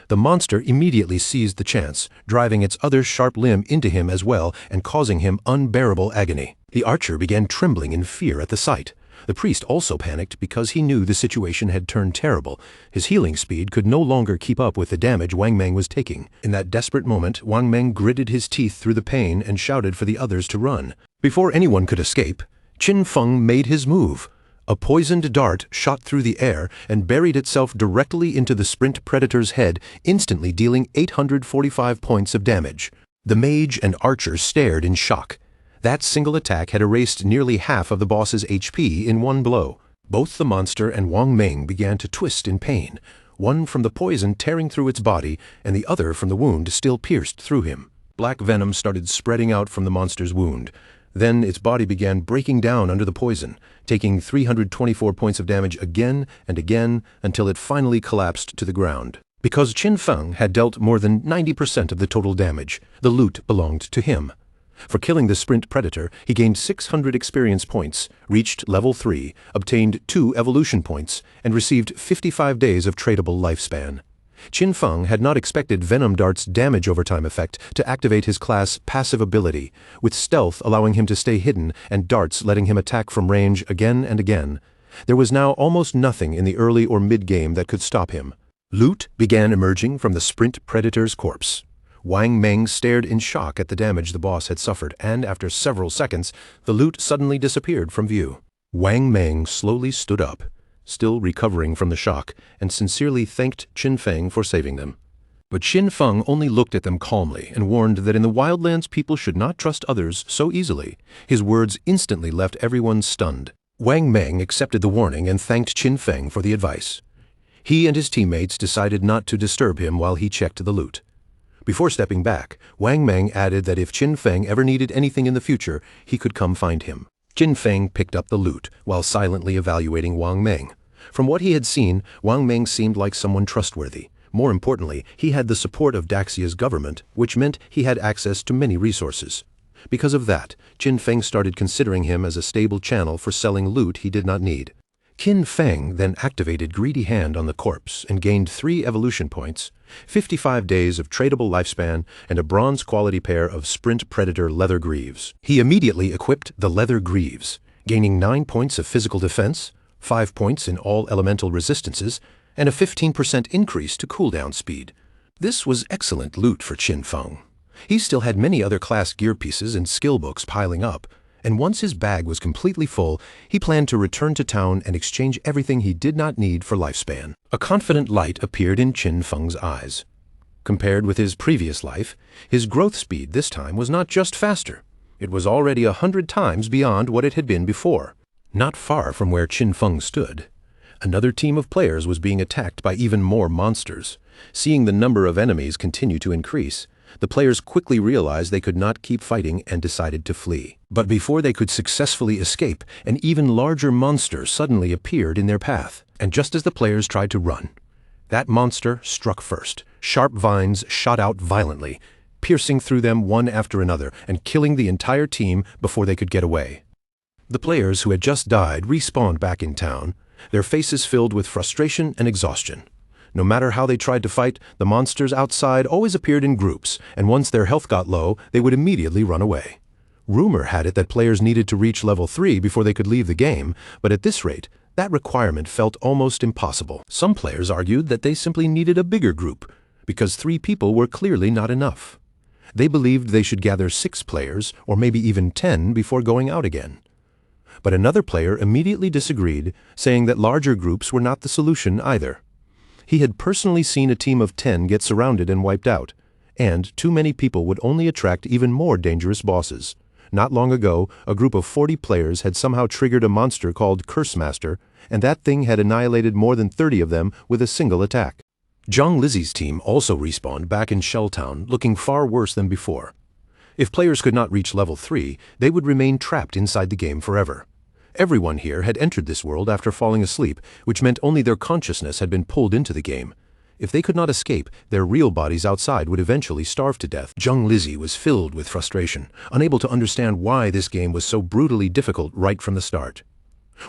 The monster immediately seized the chance, driving its other sharp limb into him as well and causing him unbearable agony. The archer began trembling in fear at the sight. The priest also panicked because he knew the situation had turned terrible. His healing speed could no longer keep up with the damage Wang Meng was taking. In that desperate moment, Wang Meng gritted his teeth through the pain and shouted for the others to run. Before anyone could escape, Qin Feng made his move. A poisoned dart shot through the air and buried itself directly into the sprint predator's head, instantly dealing 845 points of damage. The mage and archer stared in shock. That single attack had erased nearly half of the boss's HP in one blow. Both the monster and Wang Meng began to twist in pain, one from the poison tearing through its body and the other from the wound still pierced through him. Black venom started spreading out from the monster's wound. Then its body began breaking down under the poison, taking 324 points of damage again and again until it finally collapsed to the ground. Because Qin Feng had dealt more than 90% of the total damage, the loot belonged to him. For killing the sprint predator, he gained 600 experience points, reached level 3, obtained 2 evolution points, and received 55 days of tradable lifespan. Qin Feng had not expected Venom Dart's damage over time effect to activate his class passive ability, with stealth allowing him to stay hidden and darts letting him attack from range again and again. There was now almost nothing in the early or mid-game that could stop him. Loot began emerging from the sprint predator's corpse. Wang Meng stared in shock at the damage the boss had suffered, and after several seconds, the loot suddenly disappeared from view. Wang Meng slowly stood up, still recovering from the shock, and sincerely thanked Qin Feng for saving them. But Qin Feng only looked at them calmly and warned that in the Wildlands people should not trust others so easily. His words instantly left everyone stunned. Wang Meng accepted the warning and thanked Qin Feng for the advice. He and his teammates decided not to disturb him while he checked the loot. Before stepping back, Wang Meng added that if Qin Feng ever needed anything in the future, he could come find him. Qin Feng picked up the loot while silently evaluating Wang Meng. From what he had seen, Wang Meng seemed like someone trustworthy. More importantly, he had the support of Daxia's government, which meant he had access to many resources. Because of that, Qin Feng started considering him as a stable channel for selling loot he did not need. Qin Feng then activated Greedy Hand on the corpse and gained 3 evolution points, 55 days of tradable lifespan, and a bronze quality pair of Sprint Predator leather greaves. He immediately equipped the leather greaves, gaining 9 points of physical defense, 5 points in all elemental resistances, and a 15% increase to cooldown speed. This was excellent loot for Qin Feng. He still had many other class gear pieces and skill books piling up, and once his bag was completely full, he planned to return to town and exchange everything he did not need for lifespan. A confident light appeared in Qin Feng's eyes. Compared with his previous life, his growth speed this time was not just faster. It was already 100 times beyond what it had been before. Not far from where Qin Feng stood, another team of players was being attacked by even more monsters. Seeing the number of enemies continue to increase, the players quickly realized they could not keep fighting and decided to flee. But before they could successfully escape, an even larger monster suddenly appeared in their path. And just as the players tried to run, that monster struck first. Sharp vines shot out violently, piercing through them one after another and killing the entire team before they could get away. The players who had just died respawned back in town, their faces filled with frustration and exhaustion. No matter how they tried to fight, the monsters outside always appeared in groups, and once their health got low, they would immediately run away. Rumor had it that players needed to reach level 3 before they could leave the game, but at this rate, that requirement felt almost impossible. Some players argued that they simply needed a bigger group, because 3 people were clearly not enough. They believed they should gather 6 players, or maybe even 10, before going out again. But another player immediately disagreed, saying that larger groups were not the solution either. He had personally seen a team of 10 get surrounded and wiped out, and too many people would only attract even more dangerous bosses. Not long ago, a group of 40 players had somehow triggered a monster called Curse Master, and that thing had annihilated more than 30 of them with a single attack. Zhang Lizi's team also respawned back in Shelltown, looking far worse than before. If players could not reach level 3, they would remain trapped inside the game forever. Everyone here had entered this world after falling asleep, which meant only their consciousness had been pulled into the game. If they could not escape, their real bodies outside would eventually starve to death. Zheng Lizhi was filled with frustration, unable to understand why this game was so brutally difficult right from the start.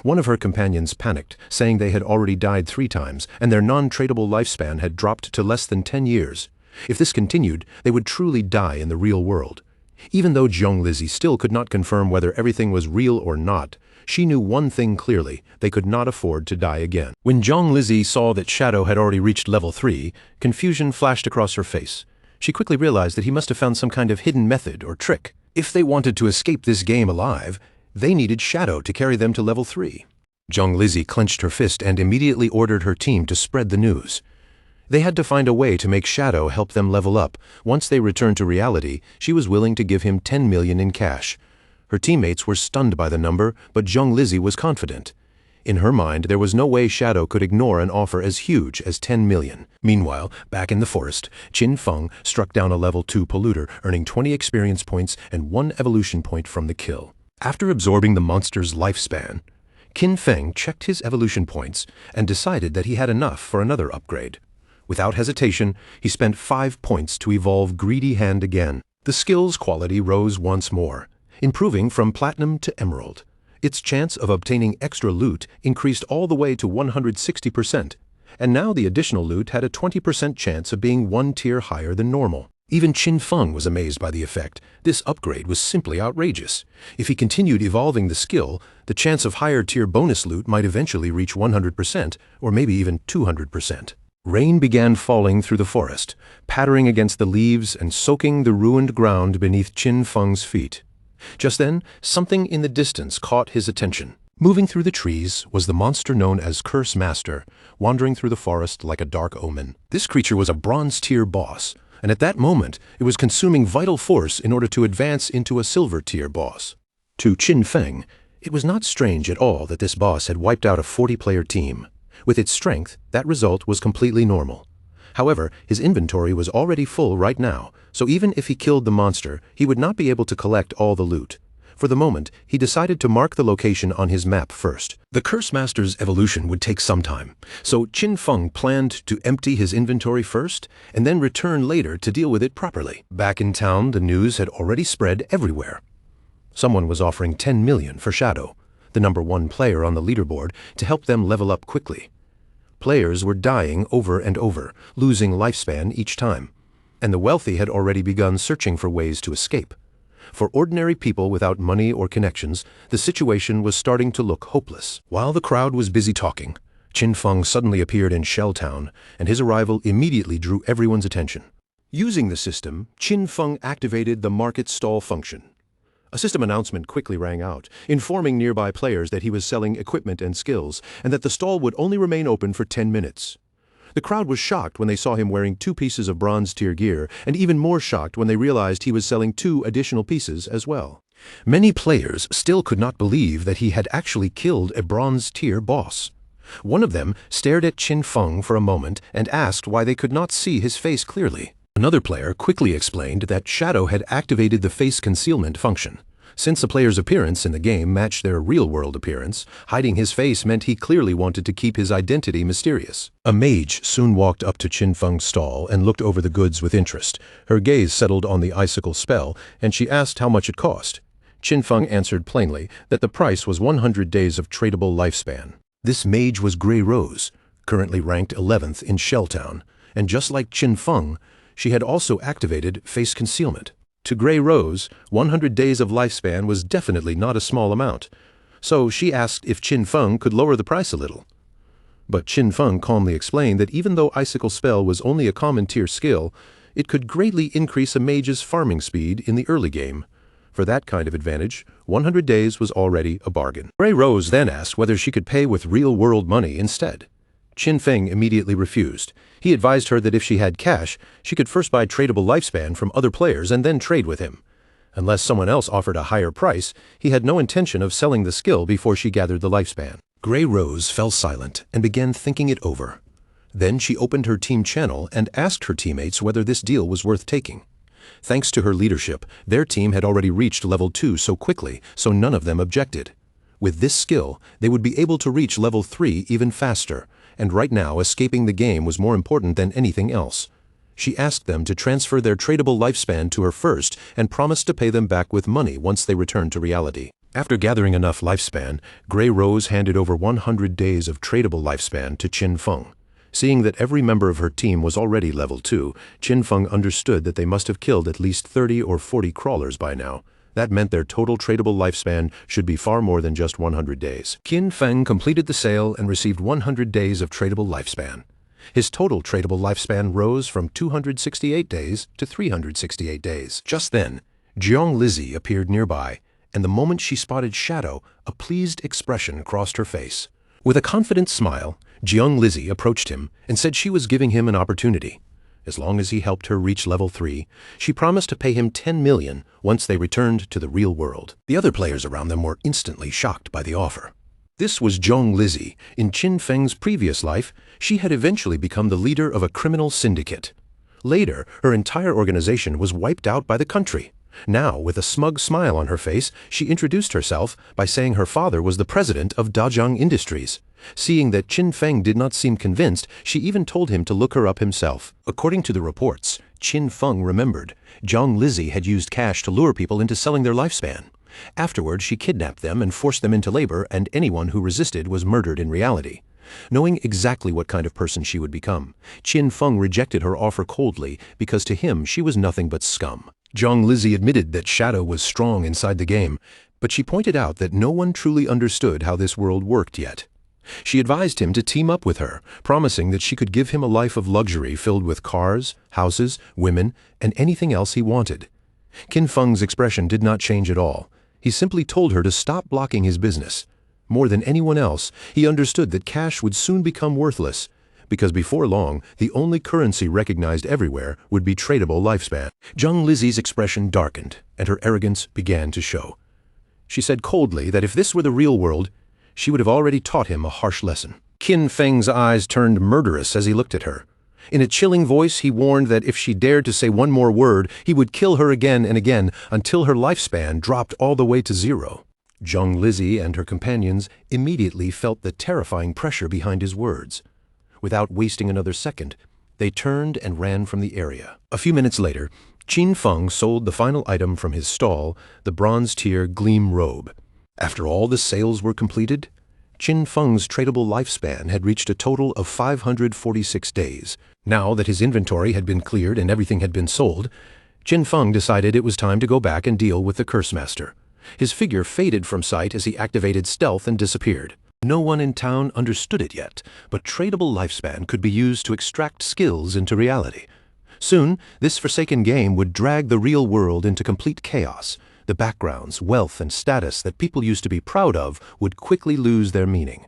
One of her companions panicked, saying they had already died 3 times, and their non-tradable lifespan had dropped to less than 10 years. If this continued, they would truly die in the real world. Even though Zheng Lizhi still could not confirm whether everything was real or not, she knew one thing clearly: they could not afford to die again. When Zheng Lizhi saw that Shadow had already reached level 3, confusion flashed across her face. She quickly realized that he must have found some kind of hidden method or trick. If they wanted to escape this game alive, they needed Shadow to carry them to level 3. Zheng Lizhi clenched her fist and immediately ordered her team to spread the news. They had to find a way to make Shadow help them level up. Once they returned to reality, she was willing to give him 10 million in cash. Her teammates were stunned by the number, but Zheng Lizhi was confident. In her mind, there was no way Shadow could ignore an offer as huge as 10 million. Meanwhile, back in the forest, Qin Feng struck down a level 2 polluter, earning 20 experience points and 1 evolution point from the kill. After absorbing the monster's lifespan, Qin Feng checked his evolution points and decided that he had enough for another upgrade. Without hesitation, he spent 5 points to evolve Greedy Hand again. The skill's quality rose once more, improving from Platinum to Emerald. Its chance of obtaining extra loot increased all the way to 160%, and now the additional loot had a 20% chance of being 1 tier higher than normal. Even Qin Feng was amazed by the effect. This upgrade was simply outrageous. If he continued evolving the skill, the chance of higher tier bonus loot might eventually reach 100%, or maybe even 200%. Rain began falling through the forest, pattering against the leaves and soaking the ruined ground beneath Qin Feng's feet. Just then, something in the distance caught his attention. Moving through the trees was the monster known as Curse Master, wandering through the forest like a dark omen. This creature was a bronze-tier boss, and at that moment, it was consuming vital force in order to advance into a silver-tier boss. To Qin Feng, it was not strange at all that this boss had wiped out a 40-player team. With its strength, that result was completely normal. However, his inventory was already full right now, so even if he killed the monster, he would not be able to collect all the loot. For the moment, he decided to mark the location on his map first. The Curse Master's evolution would take some time, so Qin Feng planned to empty his inventory first and then return later to deal with it properly. Back in town, the news had already spread everywhere. Someone was offering 10 million for Shadow, the #1 player on the leaderboard, to help them level up quickly. Players were dying over and over, losing lifespan each time, and the wealthy had already begun searching for ways to escape. For ordinary people without money or connections, the situation was starting to look hopeless. While the crowd was busy talking, Qin Feng suddenly appeared in Shell Town, and his arrival immediately drew everyone's attention. Using the system, Qin Feng activated the market stall function. A system announcement quickly rang out, informing nearby players that he was selling equipment and skills, and that the stall would only remain open for 10 minutes. The crowd was shocked when they saw him wearing 2 pieces of bronze-tier gear, and even more shocked when they realized he was selling 2 additional pieces as well. Many players still could not believe that he had actually killed a bronze-tier boss. One of them stared at Qin Feng for a moment and asked why they could not see his face clearly. Another player quickly explained that Shadow had activated the face concealment function. Since a player's appearance in the game matched their real-world appearance, hiding his face meant he clearly wanted to keep his identity mysterious. A mage soon walked up to Qin Feng's stall and looked over the goods with interest. Her gaze settled on the icicle spell, and she asked how much it cost. Qin Feng answered plainly that the price was 100 days of tradable lifespan. This mage was Grey Rose, currently ranked 11th in Shell Town, and just like Qin Feng, she had also activated face concealment. To Grey Rose, 100 days of lifespan was definitely not a small amount, so she asked if Qin Feng could lower the price a little. But Qin Feng calmly explained that even though Icicle Spell was only a common tier skill, it could greatly increase a mage's farming speed in the early game. For that kind of advantage, 100 days was already a bargain. Grey Rose then asked whether she could pay with real-world money instead. Qin Feng immediately refused. He advised her that if she had cash, she could first buy tradable lifespan from other players and then trade with him. Unless someone else offered a higher price, he had no intention of selling the skill before she gathered the lifespan. Grey Rose fell silent and began thinking it over. Then she opened her team channel and asked her teammates whether this deal was worth taking. Thanks to her leadership, their team had already reached level 2 so quickly, so none of them objected. With this skill, they would be able to reach level 3 even faster, and right now escaping the game was more important than anything else. She asked them to transfer their tradable lifespan to her first and promised to pay them back with money once they returned to reality. After gathering enough lifespan, Grey Rose handed over 100 days of tradable lifespan to Qin Feng. Seeing that every member of her team was already level 2, Qin Feng understood that they must have killed at least 30 or 40 crawlers by now. That meant their total tradable lifespan should be far more than just 100 days. Qin Feng completed the sale and received 100 days of tradable lifespan. His total tradable lifespan rose from 268 days to 368 days. Just then, Jiang Lizzie appeared nearby, and the moment she spotted Shadow, a pleased expression crossed her face. With a confident smile, Jiang Lizzie approached him and said she was giving him an opportunity. As long as he helped her reach level 3, she promised to pay him 10 million once they returned to the real world. The other players around them were instantly shocked by the offer. This was Jiang Lizzie. In Qin Feng's previous life, she had eventually become the leader of a criminal syndicate. Later, her entire organization was wiped out by the country. Now, with a smug smile on her face, she introduced herself by saying her father was the president of Dazhang Industries. Seeing that Qin Feng did not seem convinced, she even told him to look her up himself. According to the reports, Qin Feng remembered Jiang Lizzie had used cash to lure people into selling their lifespan. Afterward, she kidnapped them and forced them into labor, and anyone who resisted was murdered in reality. Knowing exactly what kind of person she would become, Qin Feng rejected her offer coldly because to him she was nothing but scum. Jiang Lizzie admitted that Shadow was strong inside the game, but she pointed out that no one truly understood how this world worked yet. She advised him to team up with her, promising that she could give him a life of luxury filled with cars, houses, women, and anything else he wanted. Qin Feng's expression did not change at all. He simply told her to stop blocking his business. More than anyone else, he understood that cash would soon become worthless, because before long, the only currency recognized everywhere would be tradable lifespan. Jiang Lizzie's expression darkened, and her arrogance began to show. She said coldly that if this were the real world, she would have already taught him a harsh lesson. Qin Feng's eyes turned murderous as he looked at her. In a chilling voice, he warned that if she dared to say one more word, he would kill her again and again until her lifespan dropped all the way to 0. Jiang Lizzie and her companions immediately felt the terrifying pressure behind his words. Without wasting another second, they turned and ran from the area. A few minutes later, Qin Feng sold the final item from his stall, the bronze-tier Gleam robe. After all the sales were completed, Qin Feng's tradable lifespan had reached a total of 546 days. Now that his inventory had been cleared and everything had been sold, Qin Feng decided it was time to go back and deal with the Curse Master. His figure faded from sight as he activated stealth and disappeared. No one in town understood it yet, but tradable lifespan could be used to extract skills into reality. Soon, this forsaken game would drag the real world into complete chaos. The backgrounds, wealth, and status that people used to be proud of would quickly lose their meaning.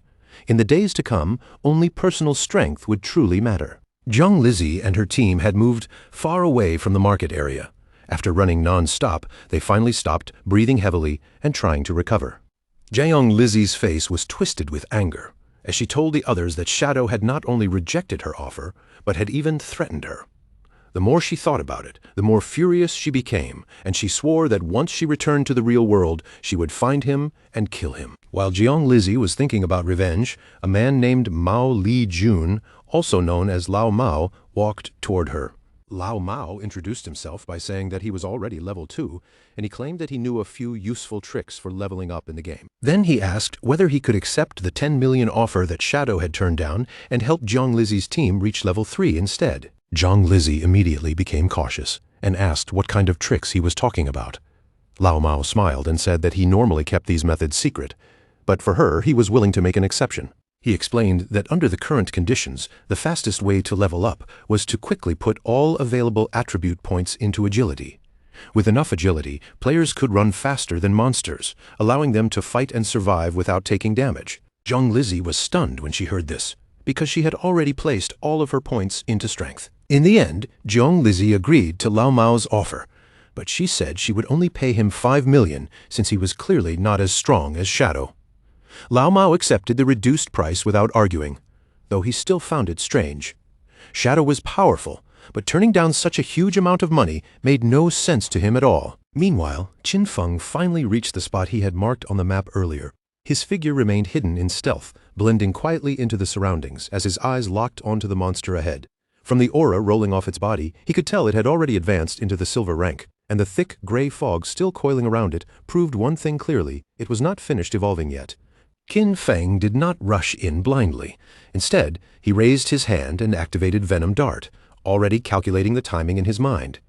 In the days to come, only personal strength would truly matter. Jiang Lizzie and her team had moved far away from the market area. After running non-stop, they finally stopped, breathing heavily and trying to recover. Jiang Lizzie's face was twisted with anger as she told the others that Shadow had not only rejected her offer, but had even threatened her. The more she thought about it, the more furious she became, and she swore that once she returned to the real world, she would find him and kill him. While Jiang Lizzie was thinking about revenge, a man named Mao Li Jun, also known as Lao Mao, walked toward her. Lao Mao introduced himself by saying that he was already level 2, and he claimed that he knew a few useful tricks for leveling up in the game. Then he asked whether he could accept the 10 million offer that Shadow had turned down and help Jiang Lizzie's team reach level 3 instead. Jiang Lizzie immediately became cautious and asked what kind of tricks he was talking about. Lao Mao smiled and said that he normally kept these methods secret, but for her he was willing to make an exception. He explained that under the current conditions, the fastest way to level up was to quickly put all available attribute points into agility. With enough agility, players could run faster than monsters, allowing them to fight and survive without taking damage. Jiang Lizzie was stunned when she heard this, because she had already placed all of her points into strength. In the end, Jiang Lizzie agreed to Lao Mao's offer, but she said she would only pay him 5 million since he was clearly not as strong as Shadow. Lao Mao accepted the reduced price without arguing, though he still found it strange. Shadow was powerful, but turning down such a huge amount of money made no sense to him at all. Meanwhile, Qin Feng finally reached the spot he had marked on the map earlier. His figure remained hidden in stealth, blending quietly into the surroundings as his eyes locked onto the monster ahead. From the aura rolling off its body, he could tell it had already advanced into the silver rank, and the thick, gray fog still coiling around it proved one thing clearly: it was not finished evolving yet. Qin Feng did not rush in blindly. Instead, he raised his hand and activated Venom Dart, already calculating the timing in his mind.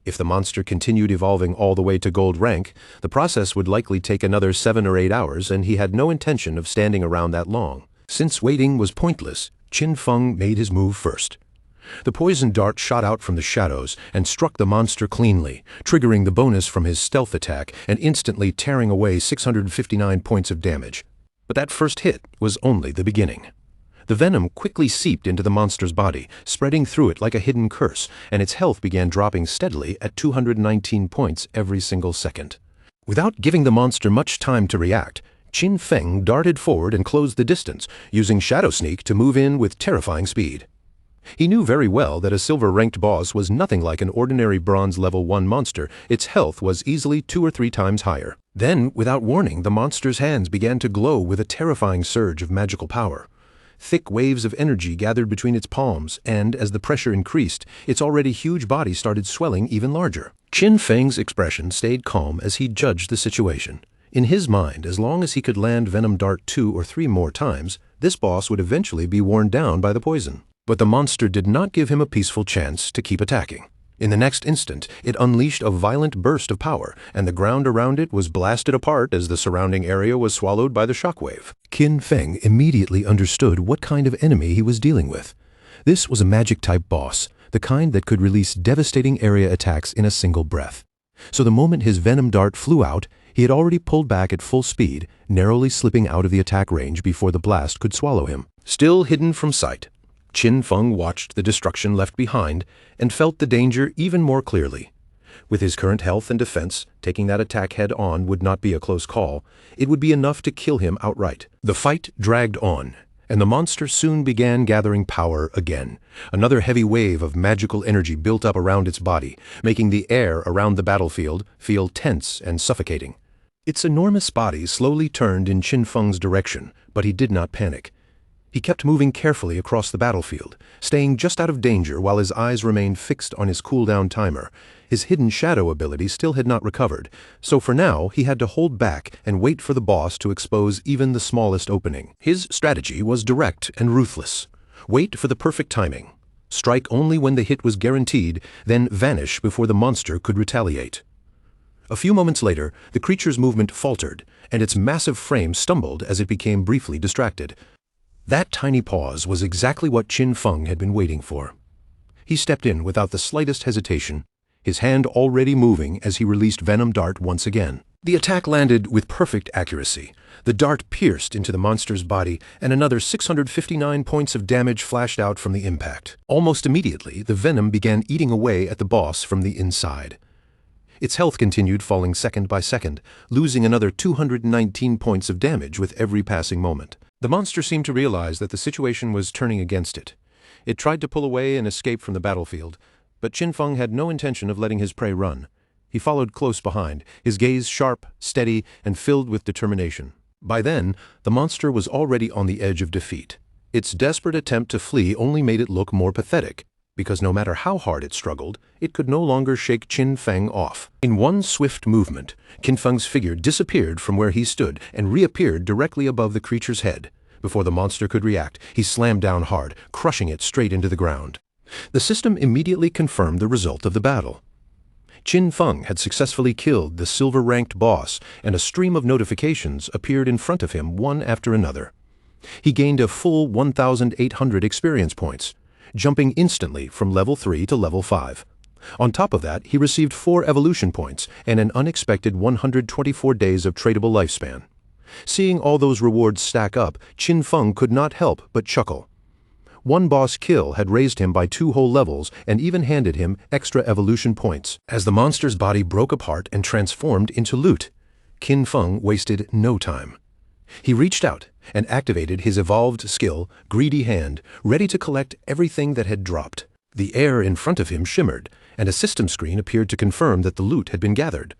If the monster continued evolving all the way to gold rank, the process would likely take another 7 or 8 hours, and he had no intention of standing around that long. Since waiting was pointless, Qin Feng made his move first. The poison dart shot out from the shadows and struck the monster cleanly, triggering the bonus from his stealth attack and instantly tearing away 659 points of damage. But that first hit was only the beginning. The venom quickly seeped into the monster's body, spreading through it like a hidden curse, and its health began dropping steadily at 219 points every single second. Without giving the monster much time to react, Qin Feng darted forward and closed the distance, using Shadow Sneak to move in with terrifying speed. He knew very well that a silver-ranked boss was nothing like an ordinary bronze level 1 monster. Its health was easily 2 or 3 times higher. Then, without warning, the monster's hands began to glow with a terrifying surge of magical power. Thick waves of energy gathered between its palms, and as the pressure increased, its already huge body started swelling even larger. Qin Feng's expression stayed calm as he judged the situation. In his mind, as long as he could land Venom Dart 2 or 3 more times, this boss would eventually be worn down by the poison. But the monster did not give him a peaceful chance to keep attacking. In the next instant, it unleashed a violent burst of power, and the ground around it was blasted apart as the surrounding area was swallowed by the shockwave. Qin Feng immediately understood what kind of enemy he was dealing with. This was a magic-type boss, the kind that could release devastating area attacks in a single breath. So the moment his venom dart flew out, he had already pulled back at full speed, narrowly slipping out of the attack range before the blast could swallow him. Still hidden from sight, Qin Feng watched the destruction left behind and felt the danger even more clearly. With his current health and defense, taking that attack head-on would not be a close call. It would be enough to kill him outright. The fight dragged on, and the monster soon began gathering power again. Another heavy wave of magical energy built up around its body, making the air around the battlefield feel tense and suffocating. Its enormous body slowly turned in Qin Feng's direction, but he did not panic. He kept moving carefully across the battlefield, staying just out of danger while his eyes remained fixed on his cooldown timer. His hidden shadow ability still had not recovered, so for now he had to hold back and wait for the boss to expose even the smallest opening. His strategy was direct and ruthless. Wait for the perfect timing. Strike only when the hit was guaranteed, then vanish before the monster could retaliate. A few moments later, the creature's movement faltered, and its massive frame stumbled as it became briefly distracted. That tiny pause was exactly what Qin Feng had been waiting for. He stepped in without the slightest hesitation, his hand already moving as he released Venom Dart once again. The attack landed with perfect accuracy. The dart pierced into the monster's body, and another 659 points of damage flashed out from the impact. Almost immediately, the venom began eating away at the boss from the inside. Its health continued falling second by second, losing another 219 points of damage with every passing moment. The monster seemed to realize that the situation was turning against it. It tried to pull away and escape from the battlefield, but Qin Feng had no intention of letting his prey run. He followed close behind, his gaze sharp, steady, and filled with determination. By then, the monster was already on the edge of defeat. Its desperate attempt to flee only made it look more pathetic, because no matter how hard it struggled, it could no longer shake Qin Feng off. In one swift movement, Qin Feng's figure disappeared from where he stood and reappeared directly above the creature's head. Before the monster could react, he slammed down hard, crushing it straight into the ground. The system immediately confirmed the result of the battle. Qin Feng had successfully killed the silver-ranked boss, and a stream of notifications appeared in front of him one after another. He gained a full 1,800 experience points, jumping instantly from level 3 to level 5. On top of that, he received 4 evolution points and an unexpected 124 days of tradable lifespan. Seeing all those rewards stack up, Qin Feng could not help but chuckle. One boss kill had raised him by 2 whole levels and even handed him extra evolution points. As the monster's body broke apart and transformed into loot, Qin Feng wasted no time. He reached out and activated his evolved skill, Greedy Hand, ready to collect everything that had dropped. The air in front of him shimmered, and a system screen appeared to confirm that the loot had been gathered.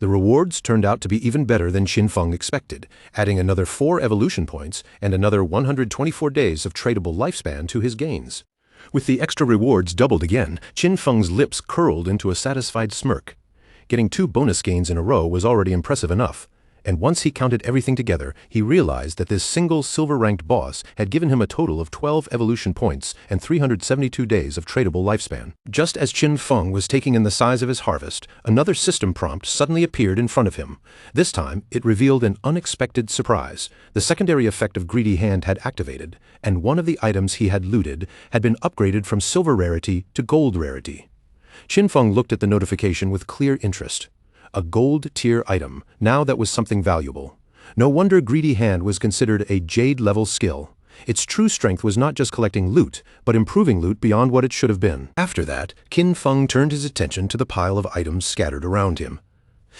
The rewards turned out to be even better than Qin Feng expected, adding another 4 evolution points and another 124 days of tradable lifespan to his gains. With the extra rewards doubled again, Qin Feng's lips curled into a satisfied smirk. Getting 2 bonus gains in a row was already impressive enough, and once he counted everything together, he realized that this single silver-ranked boss had given him a total of 12 evolution points and 372 days of tradable lifespan. Just as Qin Feng was taking in the size of his harvest, another system prompt suddenly appeared in front of him. This time, it revealed an unexpected surprise. The secondary effect of Greedy Hand had activated, and one of the items he had looted had been upgraded from silver rarity to gold rarity. Qin Feng looked at the notification with clear interest. A gold-tier item, now that was something valuable. No wonder Greedy Hand was considered a Jade-level skill. Its true strength was not just collecting loot, but improving loot beyond what it should have been. After that, Qin Feng turned his attention to the pile of items scattered around him.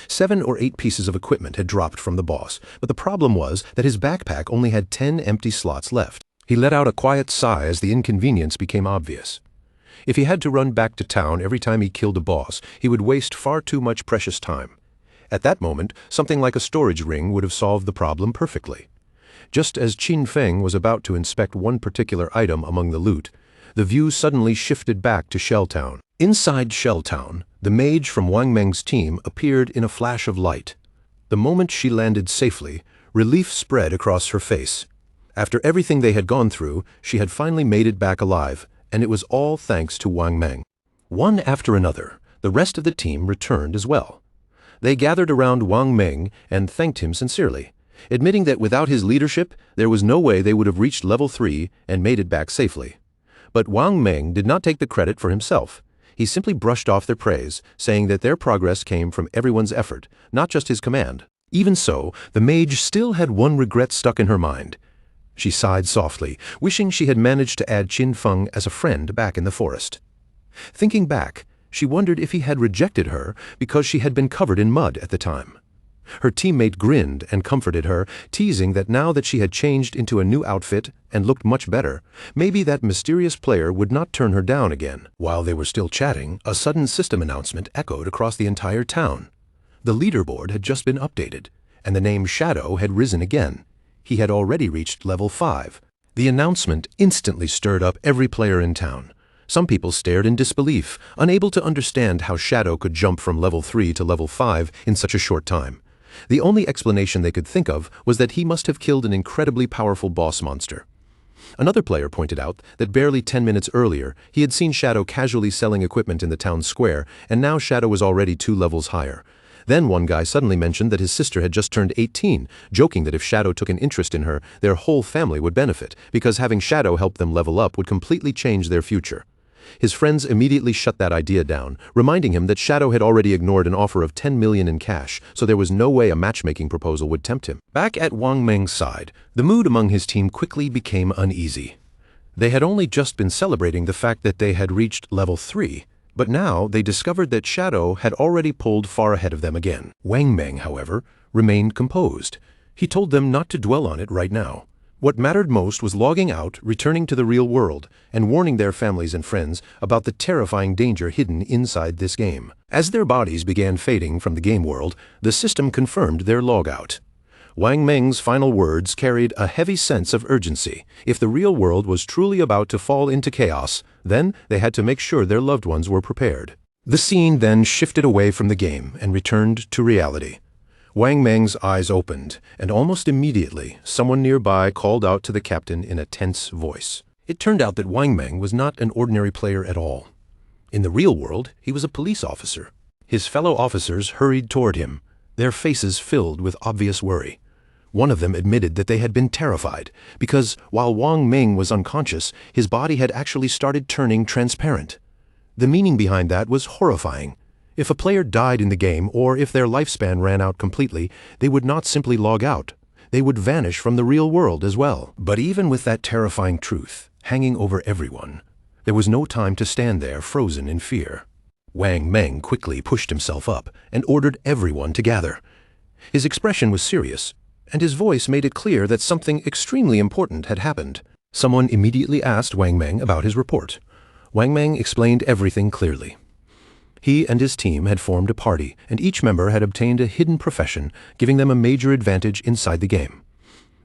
7 or 8 pieces of equipment had dropped from the boss, but the problem was that his backpack only had 10 empty slots left. He let out a quiet sigh as the inconvenience became obvious. If he had to run back to town every time he killed a boss, he would waste far too much precious time. At that moment, something like a storage ring would have solved the problem perfectly. Just as Qin Feng was about to inspect one particular item among the loot, the view suddenly shifted back to Shell Town. Inside Shell Town, the mage from Wang Meng's team appeared in a flash of light. The moment she landed safely, relief spread across her face. After everything they had gone through, she had finally made it back alive, and it was all thanks to Wang Meng. One after another, the rest of the team returned as well. They gathered around Wang Meng and thanked him sincerely, admitting that without his leadership, there was no way they would have reached level 3 and made it back safely. But Wang Meng did not take the credit for himself. He simply brushed off their praise, saying that their progress came from everyone's effort, not just his command. Even so, the mage still had one regret stuck in her mind. She sighed softly, wishing she had managed to add Qin Feng as a friend back in the forest. Thinking back, she wondered if he had rejected her because she had been covered in mud at the time. Her teammate grinned and comforted her, teasing that now that she had changed into a new outfit and looked much better, maybe that mysterious player would not turn her down again. While they were still chatting, a sudden system announcement echoed across the entire town. The leaderboard had just been updated, and the name Shadow had risen again. He had already reached level 5. The announcement instantly stirred up every player in town. Some people stared in disbelief, unable to understand how Shadow could jump from level 3 to level 5 in such a short time. The only explanation they could think of was that he must have killed an incredibly powerful boss monster. Another player pointed out that barely 10 minutes earlier, he had seen Shadow casually selling equipment in the town square, and now Shadow was already 2 levels higher. Then one guy suddenly mentioned that his sister had just turned 18, joking that if Shadow took an interest in her, their whole family would benefit, because having Shadow help them level up would completely change their future. His friends immediately shut that idea down, reminding him that Shadow had already ignored an offer of 10 million in cash, so there was no way a matchmaking proposal would tempt him. Back at Wang Meng's side, the mood among his team quickly became uneasy. They had only just been celebrating the fact that they had reached level 3, but now they discovered that Shadow had already pulled far ahead of them again. Wang Meng, however, remained composed. He told them not to dwell on it right now. What mattered most was logging out, returning to the real world, and warning their families and friends about the terrifying danger hidden inside this game. As their bodies began fading from the game world, the system confirmed their logout. Wang Meng's final words carried a heavy sense of urgency. If the real world was truly about to fall into chaos, then they had to make sure their loved ones were prepared. The scene then shifted away from the game and returned to reality. Wang Meng's eyes opened, and almost immediately, someone nearby called out to the captain in a tense voice. It turned out that Wang Meng was not an ordinary player at all. In the real world, he was a police officer. His fellow officers hurried toward him, their faces filled with obvious worry. One of them admitted that they had been terrified, because while Wang Meng was unconscious, his body had actually started turning transparent. The meaning behind that was horrifying. If a player died in the game, or if their lifespan ran out completely, they would not simply log out. They would vanish from the real world as well. But even with that terrifying truth hanging over everyone, there was no time to stand there frozen in fear. Wang Meng quickly pushed himself up and ordered everyone to gather. His expression was serious, and his voice made it clear that something extremely important had happened. Someone immediately asked Wang Meng about his report. Wang Meng explained everything clearly. He and his team had formed a party, and each member had obtained a hidden profession, giving them a major advantage inside the game.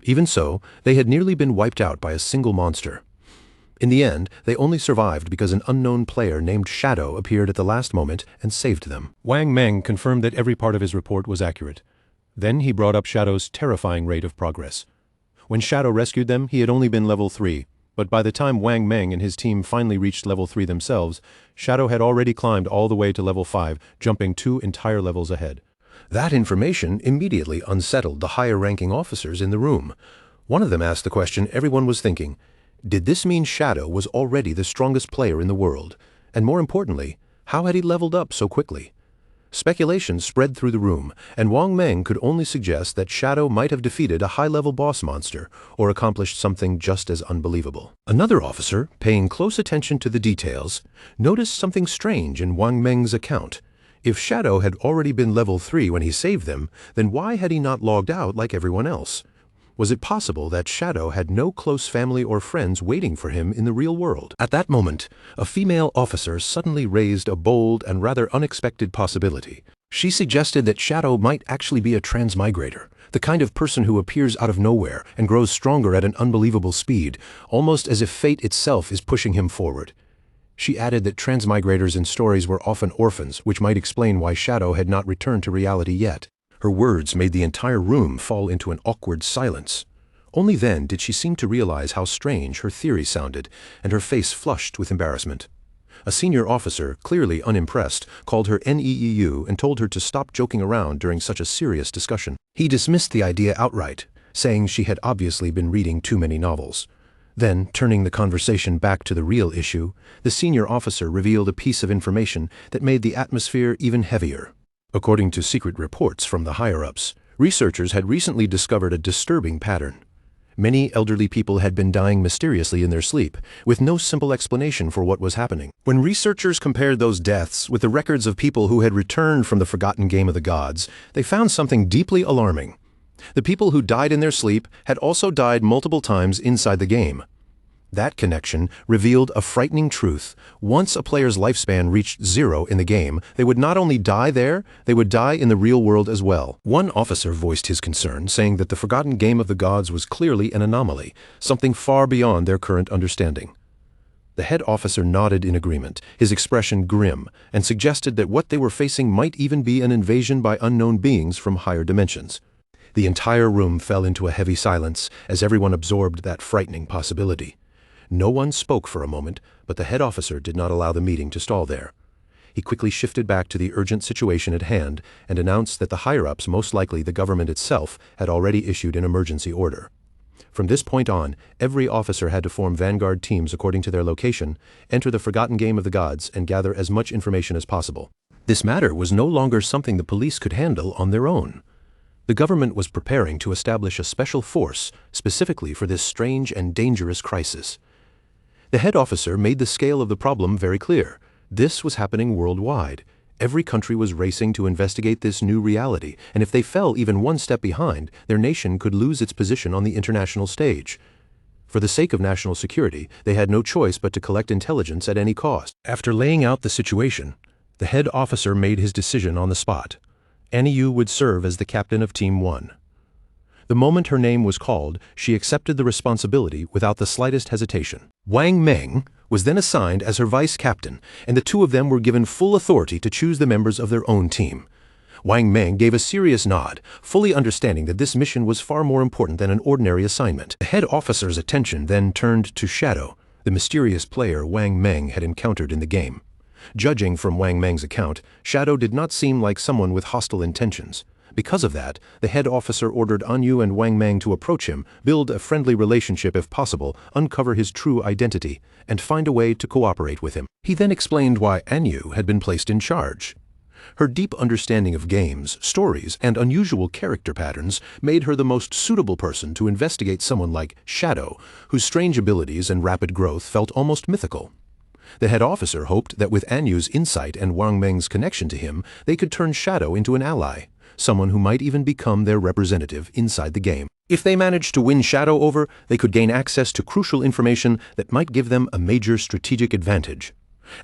Even so, they had nearly been wiped out by a single monster. In the end, they only survived because an unknown player named Shadow appeared at the last moment and saved them. Wang Meng confirmed that every part of his report was accurate. Then he brought up Shadow's terrifying rate of progress. When Shadow rescued them, he had only been level 3. But by the time Wang Meng and his team finally reached level 3 themselves, Shadow had already climbed all the way to level 5, jumping 2 entire levels ahead. That information immediately unsettled the higher-ranking officers in the room. One of them asked the question everyone was thinking: did this mean Shadow was already the strongest player in the world? And more importantly, how had he leveled up so quickly? Speculation spread through the room, and Wang Meng could only suggest that Shadow might have defeated a high-level boss monster or accomplished something just as unbelievable. Another officer, paying close attention to the details, noticed something strange in Wang Meng's account. If Shadow had already been level 3 when he saved them, then why had he not logged out like everyone else? Was it possible that Shadow had no close family or friends waiting for him in the real world? At that moment, a female officer suddenly raised a bold and rather unexpected possibility. She suggested that Shadow might actually be a transmigrator, the kind of person who appears out of nowhere and grows stronger at an unbelievable speed, almost as if fate itself is pushing him forward. She added that transmigrators in stories were often orphans, which might explain why Shadow had not returned to reality yet. Her words made the entire room fall into an awkward silence. Only then did she seem to realize how strange her theory sounded, and her face flushed with embarrassment. A senior officer, clearly unimpressed, called her NEEU and told her to stop joking around during such a serious discussion. He dismissed the idea outright, saying she had obviously been reading too many novels. Then, turning the conversation back to the real issue, the senior officer revealed a piece of information that made the atmosphere even heavier. According to secret reports from the higher-ups, researchers had recently discovered a disturbing pattern. Many elderly people had been dying mysteriously in their sleep, with no simple explanation for what was happening. When researchers compared those deaths with the records of people who had returned from the forgotten game of the gods, they found something deeply alarming. The people who died in their sleep had also died multiple times inside the game. That connection revealed a frightening truth. Once a player's lifespan reached 0 in the game, they would not only die there, they would die in the real world as well. One officer voiced his concern, saying that the forgotten game of the gods was clearly an anomaly, something far beyond their current understanding. The head officer nodded in agreement, his expression grim, and suggested that what they were facing might even be an invasion by unknown beings from higher dimensions. The entire room fell into a heavy silence as everyone absorbed that frightening possibility. No one spoke for a moment, but the head officer did not allow the meeting to stall there. He quickly shifted back to the urgent situation at hand and announced that the higher-ups, most likely the government itself, had already issued an emergency order. From this point on, every officer had to form vanguard teams according to their location, enter the forgotten game of the gods, and gather as much information as possible. This matter was no longer something the police could handle on their own. The government was preparing to establish a special force specifically for this strange and dangerous crisis. The head officer made the scale of the problem very clear. This was happening worldwide. Every country was racing to investigate this new reality, and if they fell even one step behind, their nation could lose its position on the international stage. For the sake of national security, they had no choice but to collect intelligence at any cost. After laying out the situation, the head officer made his decision on the spot. NEU would serve as the captain of Team 1. The moment her name was called, she accepted the responsibility without the slightest hesitation. Wang Meng was then assigned as her vice captain, and the two of them were given full authority to choose the members of their own team. Wang Meng gave a serious nod, fully understanding that this mission was far more important than an ordinary assignment. The head officer's attention then turned to Shadow, the mysterious player Wang Meng had encountered in the game. Judging from Wang Meng's account, Shadow did not seem like someone with hostile intentions. Because of that, the head officer ordered Anyu and Wang Meng to approach him, build a friendly relationship if possible, uncover his true identity, and find a way to cooperate with him. He then explained why Anyu had been placed in charge. Her deep understanding of games, stories, and unusual character patterns made her the most suitable person to investigate someone like Shadow, whose strange abilities and rapid growth felt almost mythical. The head officer hoped that with Anyu's insight and Wang Meng's connection to him, they could turn Shadow into an ally, someone who might even become their representative inside the game. If they managed to win Shadow over, they could gain access to crucial information that might give them a major strategic advantage.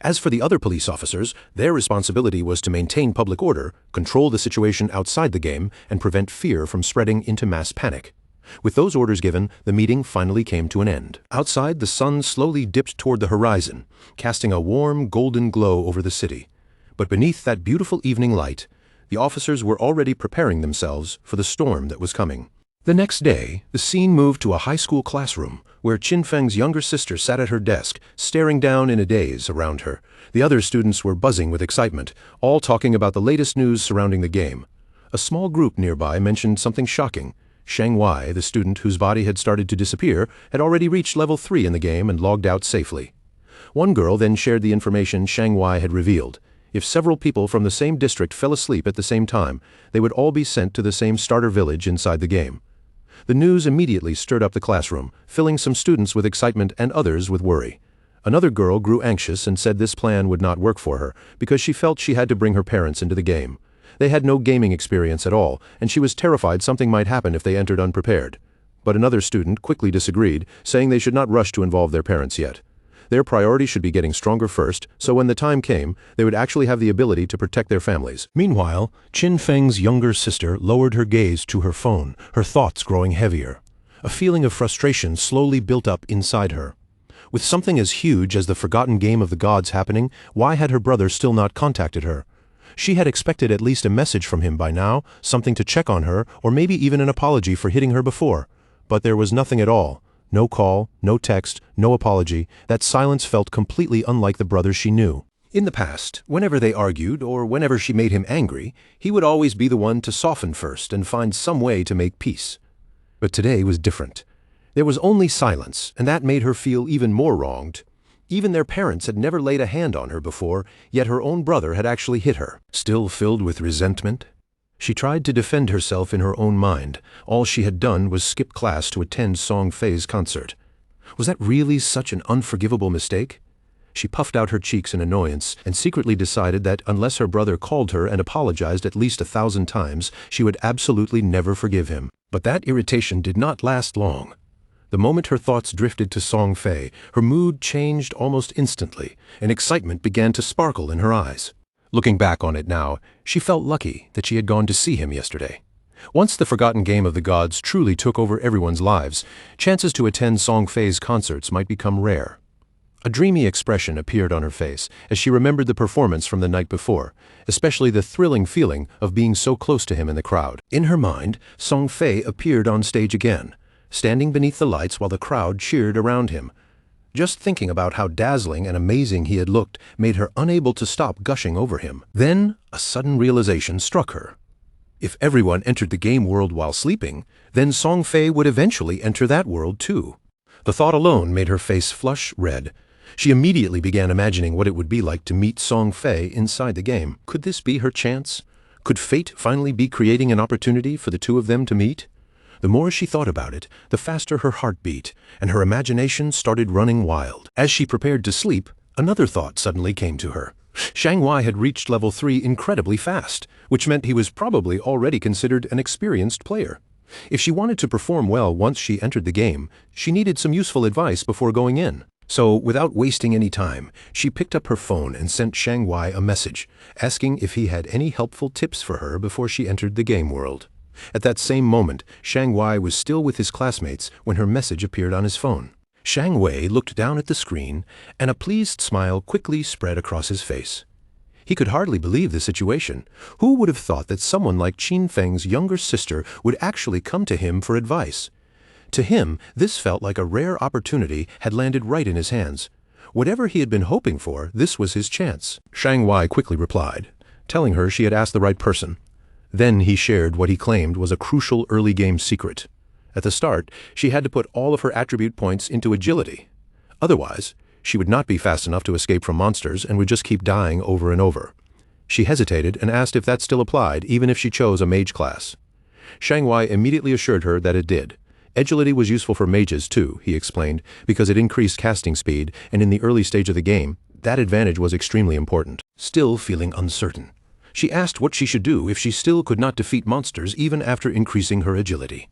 As for the other police officers, their responsibility was to maintain public order, control the situation outside the game, and prevent fear from spreading into mass panic. With those orders given, the meeting finally came to an end. Outside, the sun slowly dipped toward the horizon, casting a warm, golden glow over the city. But beneath that beautiful evening light, the officers were already preparing themselves for the storm that was coming. The next day, the scene moved to a high school classroom, where Qin Feng's younger sister sat at her desk, staring down in a daze around her. The other students were buzzing with excitement, all talking about the latest news surrounding the game. A small group nearby mentioned something shocking. Shang Wei, the student whose body had started to disappear, had already reached level 3 in the game and logged out safely. One girl then shared the information Shang Wei had revealed. If several people from the same district fell asleep at the same time, they would all be sent to the same starter village inside the game. The news immediately stirred up the classroom, filling some students with excitement and others with worry. Another girl grew anxious and said this plan would not work for her because she felt she had to bring her parents into the game. They had no gaming experience at all, and she was terrified something might happen if they entered unprepared. But another student quickly disagreed, saying they should not rush to involve their parents yet. Their priority should be getting stronger first, so when the time came, they would actually have the ability to protect their families. Meanwhile, Qin Feng's younger sister lowered her gaze to her phone, her thoughts growing heavier. A feeling of frustration slowly built up inside her. With something as huge as the forgotten game of the gods happening, why had her brother still not contacted her? She had expected at least a message from him by now, something to check on her, or maybe even an apology for hitting her before. But there was nothing at all. No call, no text, no apology. That silence felt completely unlike the brother she knew. In the past, whenever they argued or whenever she made him angry, he would always be the one to soften first and find some way to make peace. But today was different. There was only silence, and that made her feel even more wronged. Even their parents had never laid a hand on her before, yet her own brother had actually hit her. Still filled with resentment, she tried to defend herself in her own mind. All she had done was skip class to attend Song Fei's concert. Was that really such an unforgivable mistake? She puffed out her cheeks in annoyance and secretly decided that unless her brother called her and apologized at least 1,000 times, she would absolutely never forgive him. But that irritation did not last long. The moment her thoughts drifted to Song Fei, her mood changed almost instantly, and excitement began to sparkle in her eyes. Looking back on it now, she felt lucky that she had gone to see him yesterday. Once the forgotten game of the gods truly took over everyone's lives, chances to attend Song Fei's concerts might become rare. A dreamy expression appeared on her face as she remembered the performance from the night before, especially the thrilling feeling of being so close to him in the crowd. In her mind, Song Fei appeared on stage again, standing beneath the lights while the crowd cheered around him. Just thinking about how dazzling and amazing he had looked made her unable to stop gushing over him. Then, a sudden realization struck her. If everyone entered the game world while sleeping, then Song Fei would eventually enter that world too. The thought alone made her face flush red. She immediately began imagining what it would be like to meet Song Fei inside the game. Could this be her chance? Could fate finally be creating an opportunity for the two of them to meet? The more she thought about it, the faster her heart beat, and her imagination started running wild. As she prepared to sleep, another thought suddenly came to her. Shang Wei had reached level 3 incredibly fast, which meant he was probably already considered an experienced player. If she wanted to perform well once she entered the game, she needed some useful advice before going in. So, without wasting any time, she picked up her phone and sent Shang Wei a message, asking if he had any helpful tips for her before she entered the game world. At that same moment, Shang Wei was still with his classmates when her message appeared on his phone. Shang Wei looked down at the screen, and a pleased smile quickly spread across his face. He could hardly believe the situation. Who would have thought that someone like Qin Feng's younger sister would actually come to him for advice? To him, this felt like a rare opportunity had landed right in his hands. Whatever he had been hoping for, this was his chance. Shang Wei quickly replied, telling her she had asked the right person. Then he shared what he claimed was a crucial early game secret. At the start, she had to put all of her attribute points into agility. Otherwise, she would not be fast enough to escape from monsters and would just keep dying over and over. She hesitated and asked if that still applied, even if she chose a mage class. Shang Wei immediately assured her that it did. Agility was useful for mages too, he explained, because it increased casting speed, and in the early stage of the game, that advantage was extremely important. Still feeling uncertain, she asked what she should do if she still could not defeat monsters even after increasing her agility.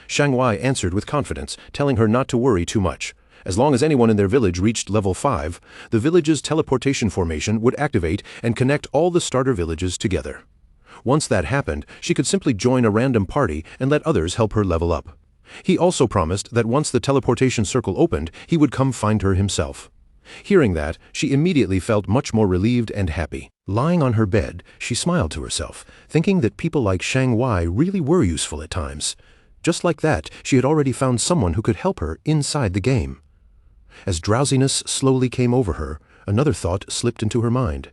Shang Wei answered with confidence, telling her not to worry too much. As long as anyone in their village reached level 5, the village's teleportation formation would activate and connect all the starter villages together. Once that happened, she could simply join a random party and let others help her level up. He also promised that once the teleportation circle opened, he would come find her himself. Hearing that, she immediately felt much more relieved and happy. Lying on her bed, she smiled to herself, thinking that people like Shang Wei really were useful at times. Just like that, she had already found someone who could help her inside the game. As drowsiness slowly came over her, another thought slipped into her mind.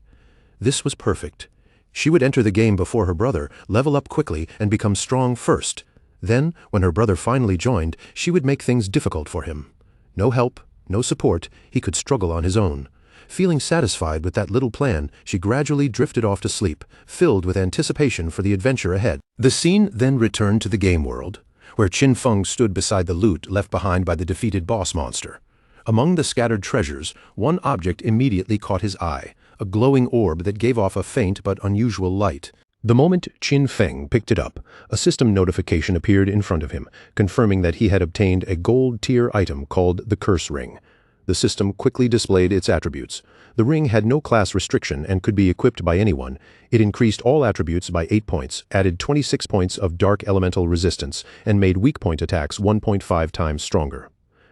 This was perfect. She would enter the game before her brother, level up quickly, and become strong first. Then, when her brother finally joined, she would make things difficult for him. No help, no support, he could struggle on his own. Feeling satisfied with that little plan, she gradually drifted off to sleep, filled with anticipation for the adventure ahead. The scene then returned to the game world, where Qin Feng stood beside the loot left behind by the defeated boss monster. Among the scattered treasures, one object immediately caught his eye, a glowing orb that gave off a faint but unusual light. The moment Qin Feng picked it up, a system notification appeared in front of him, confirming that he had obtained a gold-tier item called the Curse Ring. The system quickly displayed its attributes. The ring had no class restriction and could be equipped by anyone. It increased all attributes by 8 points, added 26 points of dark elemental resistance, and made weak point attacks 1.5 times stronger.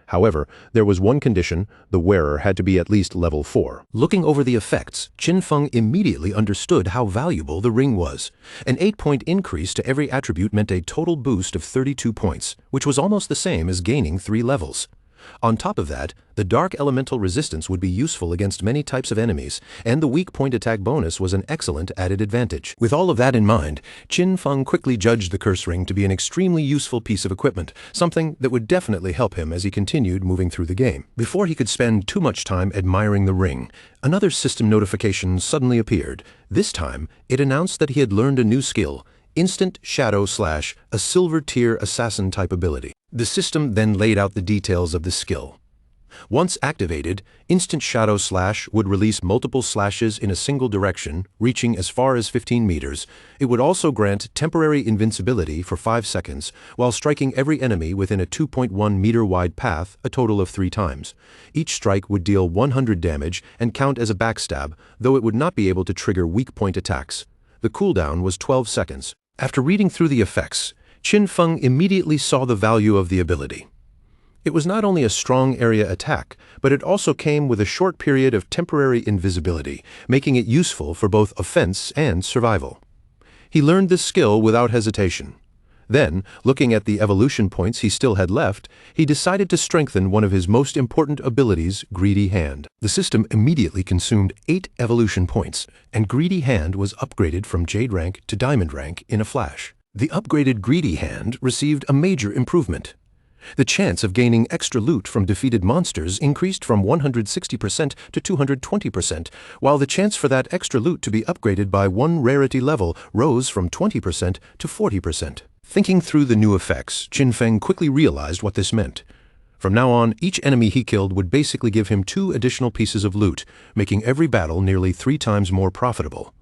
However, there was one condition: the wearer had to be at least level 4. Looking over the effects, Qin Feng immediately understood how valuable the ring was. An 8-point increase to every attribute meant a total boost of 32 points, which was almost the same as gaining 3 levels. On top of that, the dark elemental resistance would be useful against many types of enemies, and the weak point attack bonus was an excellent added advantage. With all of that in mind, Qin Feng quickly judged the curse ring to be an extremely useful piece of equipment, something that would definitely help him as he continued moving through the game. Before he could spend too much time admiring the ring, another system notification suddenly appeared. This time, it announced that he had learned a new skill: Instant Shadow Slash, a silver tier assassin type ability. The system then laid out the details of the skill. Once activated, Instant Shadow Slash would release multiple slashes in a single direction, reaching as far as 15 meters. It would also grant temporary invincibility for 5 seconds, while striking every enemy within a 2.1 meter wide path a total of 3 times. Each strike would deal 100 damage and count as a backstab, though it would not be able to trigger weak point attacks. The cooldown was 12 seconds. After reading through the effects, Qin Feng immediately saw the value of the ability. It was not only a strong area attack, but it also came with a short period of temporary invisibility, making it useful for both offense and survival. He learned this skill without hesitation. Then, looking at the evolution points he still had left, he decided to strengthen one of his most important abilities, Greedy Hand. The system immediately consumed 8 evolution points, and Greedy Hand was upgraded from Jade rank to Diamond rank in a flash. The upgraded Greedy Hand received a major improvement. The chance of gaining extra loot from defeated monsters increased from 160% to 220%, while the chance for that extra loot to be upgraded by 1 rarity level rose from 20% to 40%. Thinking through the new effects, Qin Feng quickly realized what this meant. From now on, each enemy he killed would basically give him 2 additional pieces of loot, making every battle nearly 3 times more profitable.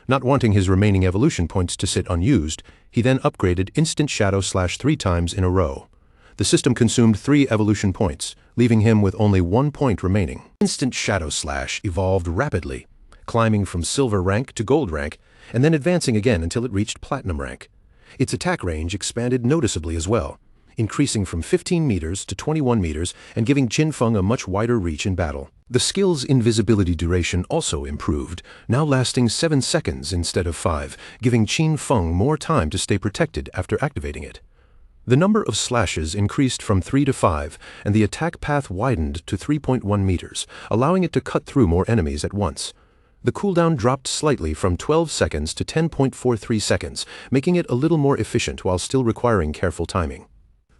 Not wanting his remaining evolution points to sit unused, he then upgraded Instant Shadow Slash 3 times in a row. The system consumed 3 evolution points, leaving him with only 1 point remaining. Instant Shadow Slash evolved rapidly, climbing from silver rank to gold rank, and then advancing again until it reached platinum rank. Its attack range expanded noticeably as well, increasing from 15 meters to 21 meters and giving Qin Feng a much wider reach in battle. The skill's invisibility duration also improved, now lasting 7 seconds instead of 5, giving Qin Feng more time to stay protected after activating it. The number of slashes increased from 3 to 5, and the attack path widened to 3.1 meters, allowing it to cut through more enemies at once. The cooldown dropped slightly from 12 seconds to 10.43 seconds, making it a little more efficient while still requiring careful timing.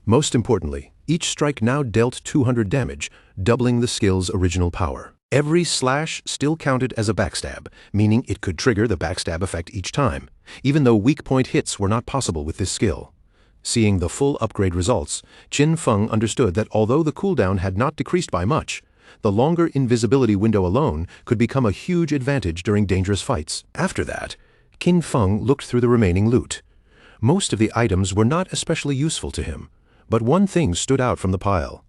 Most importantly, each strike now dealt 200 damage, doubling the skill's original power. Every slash still counted as a backstab, meaning it could trigger the backstab effect each time, even though weak point hits were not possible with this skill. Seeing the full upgrade results, Qin Feng understood that although the cooldown had not decreased by much, the longer invisibility window alone could become a huge advantage during dangerous fights. After that, Qin Feng looked through the remaining loot. Most of the items were not especially useful to him, but one thing stood out from the pile: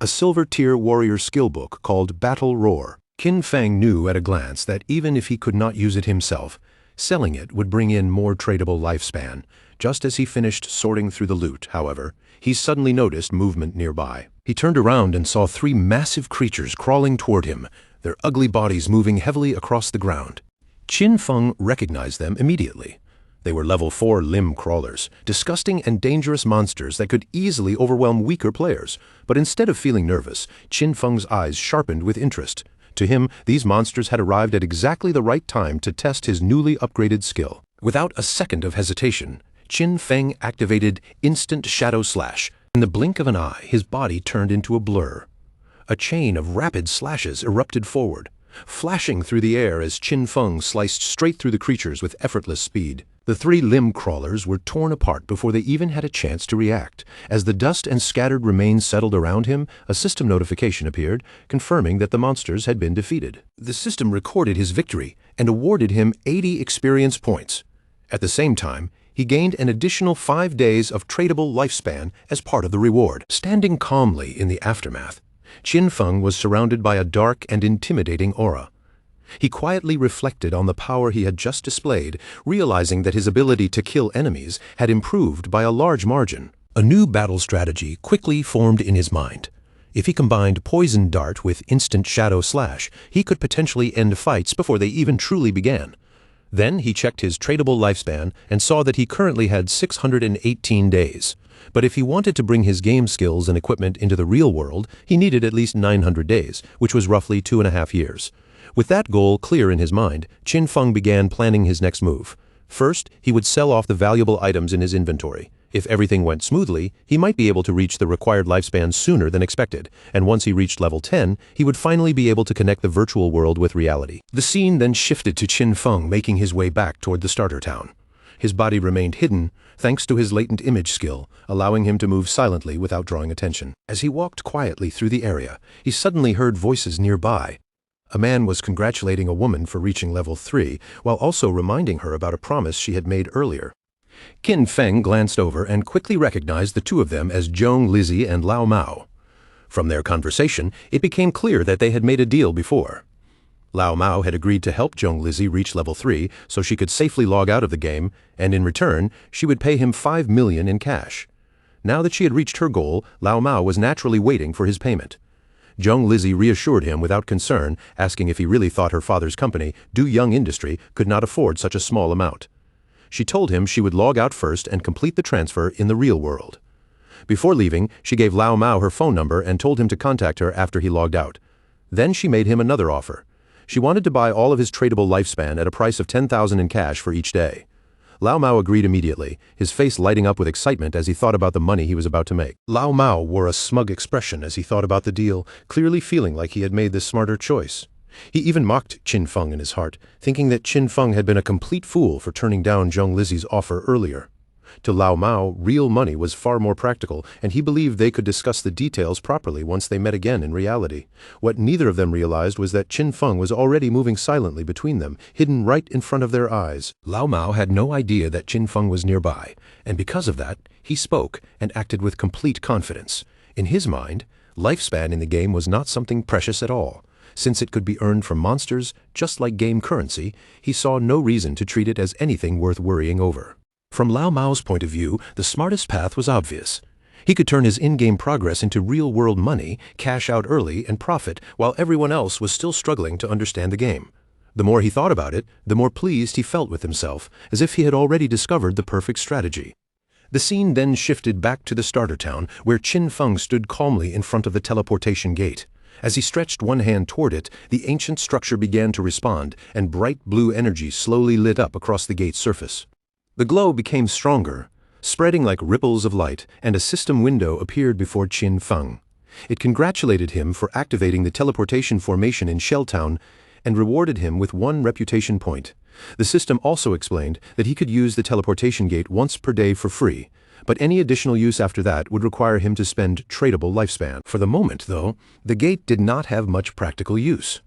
a silver-tier warrior skill book called Battle Roar. Qin Feng knew at a glance that even if he could not use it himself, selling it would bring in more tradable lifespan. Just as he finished sorting through the loot, however, he suddenly noticed movement nearby. He turned around and saw 3 massive creatures crawling toward him, their ugly bodies moving heavily across the ground. Qin Feng recognized them immediately. They were level 4 limb crawlers, disgusting and dangerous monsters that could easily overwhelm weaker players. But instead of feeling nervous, Qin Feng's eyes sharpened with interest. To him, these monsters had arrived at exactly the right time to test his newly upgraded skill. Without a second of hesitation, Qin Feng activated Instant Shadow Slash. In the blink of an eye, his body turned into a blur. A chain of rapid slashes erupted forward, flashing through the air as Qin Feng sliced straight through the creatures with effortless speed. The 3 limb crawlers were torn apart before they even had a chance to react. As the dust and scattered remains settled around him, a system notification appeared, confirming that the monsters had been defeated. The system recorded his victory and awarded him 80 experience points. At the same time, he gained an additional 5 days of tradable lifespan as part of the reward. Standing calmly in the aftermath, Qin Feng was surrounded by a dark and intimidating aura. He quietly reflected on the power he had just displayed, realizing that his ability to kill enemies had improved by a large margin. A new battle strategy quickly formed in his mind. If he combined Poison Dart with Instant Shadow Slash, he could potentially end fights before they even truly began. Then he checked his tradable lifespan and saw that he currently had 618 days. But if he wanted to bring his game skills and equipment into the real world, he needed at least 900 days, which was roughly 2.5 years. With that goal clear in his mind, Qin Feng began planning his next move. First, he would sell off the valuable items in his inventory. If everything went smoothly, he might be able to reach the required lifespan sooner than expected, and once he reached level 10, he would finally be able to connect the virtual world with reality. The scene then shifted to Qin Feng making his way back toward the starter town. His body remained hidden, thanks to his latent image skill, allowing him to move silently without drawing attention. As he walked quietly through the area, he suddenly heard voices nearby. A man was congratulating a woman for reaching level 3, while also reminding her about a promise she had made earlier. Qin Feng glanced over and quickly recognized the 2 of them as Zhong Lizhi and Lao Mao. From their conversation, it became clear that they had made a deal before. Lao Mao had agreed to help Zhong Lizhi reach level 3 so she could safely log out of the game, and in return, she would pay him 5 million in cash. Now that she had reached her goal, Lao Mao was naturally waiting for his payment. Zhong Lizhi reassured him without concern, asking if he really thought her father's company, Du Young Industry, could not afford such a small amount. She told him she would log out first and complete the transfer in the real world. Before leaving, she gave Lao Mao her phone number and told him to contact her after he logged out. Then she made him another offer. She wanted to buy all of his tradable lifespan at a price of 10,000 in cash for each day. Lao Mao agreed immediately, his face lighting up with excitement as he thought about the money he was about to make. Lao Mao wore a smug expression as he thought about the deal, clearly feeling like he had made the smarter choice. He even mocked Qin Feng in his heart, thinking that Qin Feng had been a complete fool for turning down Zhong Lizhi's offer earlier. To Lao Mao, real money was far more practical, and he believed they could discuss the details properly once they met again in reality. What neither of them realized was that Qin Feng was already moving silently between them, hidden right in front of their eyes. Lao Mao had no idea that Qin Feng was nearby, and because of that, he spoke and acted with complete confidence. In his mind, lifespan in the game was not something precious at all. Since it could be earned from monsters, just like game currency, he saw no reason to treat it as anything worth worrying over. From Lao Mao's point of view, the smartest path was obvious. He could turn his in-game progress into real-world money, cash out early, and profit, while everyone else was still struggling to understand the game. The more he thought about it, the more pleased he felt with himself, as if he had already discovered the perfect strategy. The scene then shifted back to the starter town, where Qin Feng stood calmly in front of the teleportation gate. As he stretched one hand toward it, the ancient structure began to respond, and bright blue energy slowly lit up across the gate's surface. The glow became stronger, spreading like ripples of light, and a system window appeared before Qin Feng. It congratulated him for activating the teleportation formation in Shelltown and rewarded him with 1 reputation point. The system also explained that he could use the teleportation gate once per day for free, but any additional use after that would require him to spend tradable lifespan. For the moment, though, the gate did not have much practical use.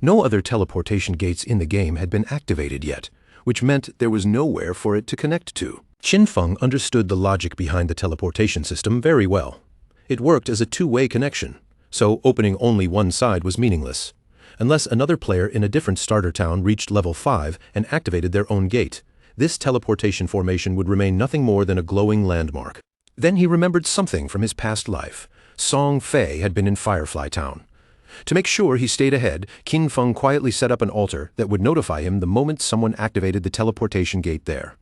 No other teleportation gates in the game had been activated yet, which meant there was nowhere for it to connect to. Qin Feng understood the logic behind the teleportation system very well. It worked as a 2-way connection. so opening only one side was meaningless. Unless another player in a different starter town reached level 5 and activated their own gate, this teleportation formation would remain nothing more than a glowing landmark. Then he remembered something from his past life. Song Fei had been in Firefly Town. To make sure he stayed ahead, Qin Feng quietly set up an altar that would notify him the moment someone activated the teleportation gate there.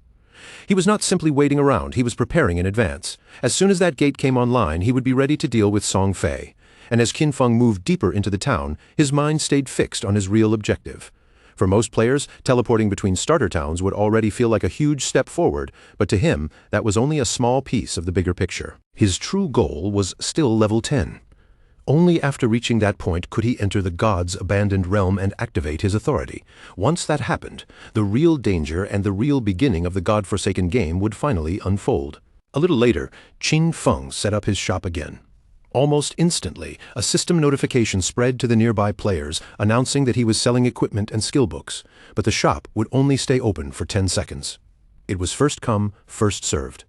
He was not simply waiting around, he was preparing in advance. As soon as that gate came online, he would be ready to deal with Song Fei. And as Qin Feng moved deeper into the town, his mind stayed fixed on his real objective. For most players, teleporting between starter towns would already feel like a huge step forward, but to him, that was only a small piece of the bigger picture. His true goal was still level 10. Only after reaching that point could he enter the God's abandoned realm and activate his authority. Once that happened, the real danger and the real beginning of the God-forsaken game would finally unfold. A little later, Qin Feng set up his shop again. Almost instantly, a system notification spread to the nearby players announcing that he was selling equipment and skill books, but the shop would only stay open for 10 seconds. It was first come, first served.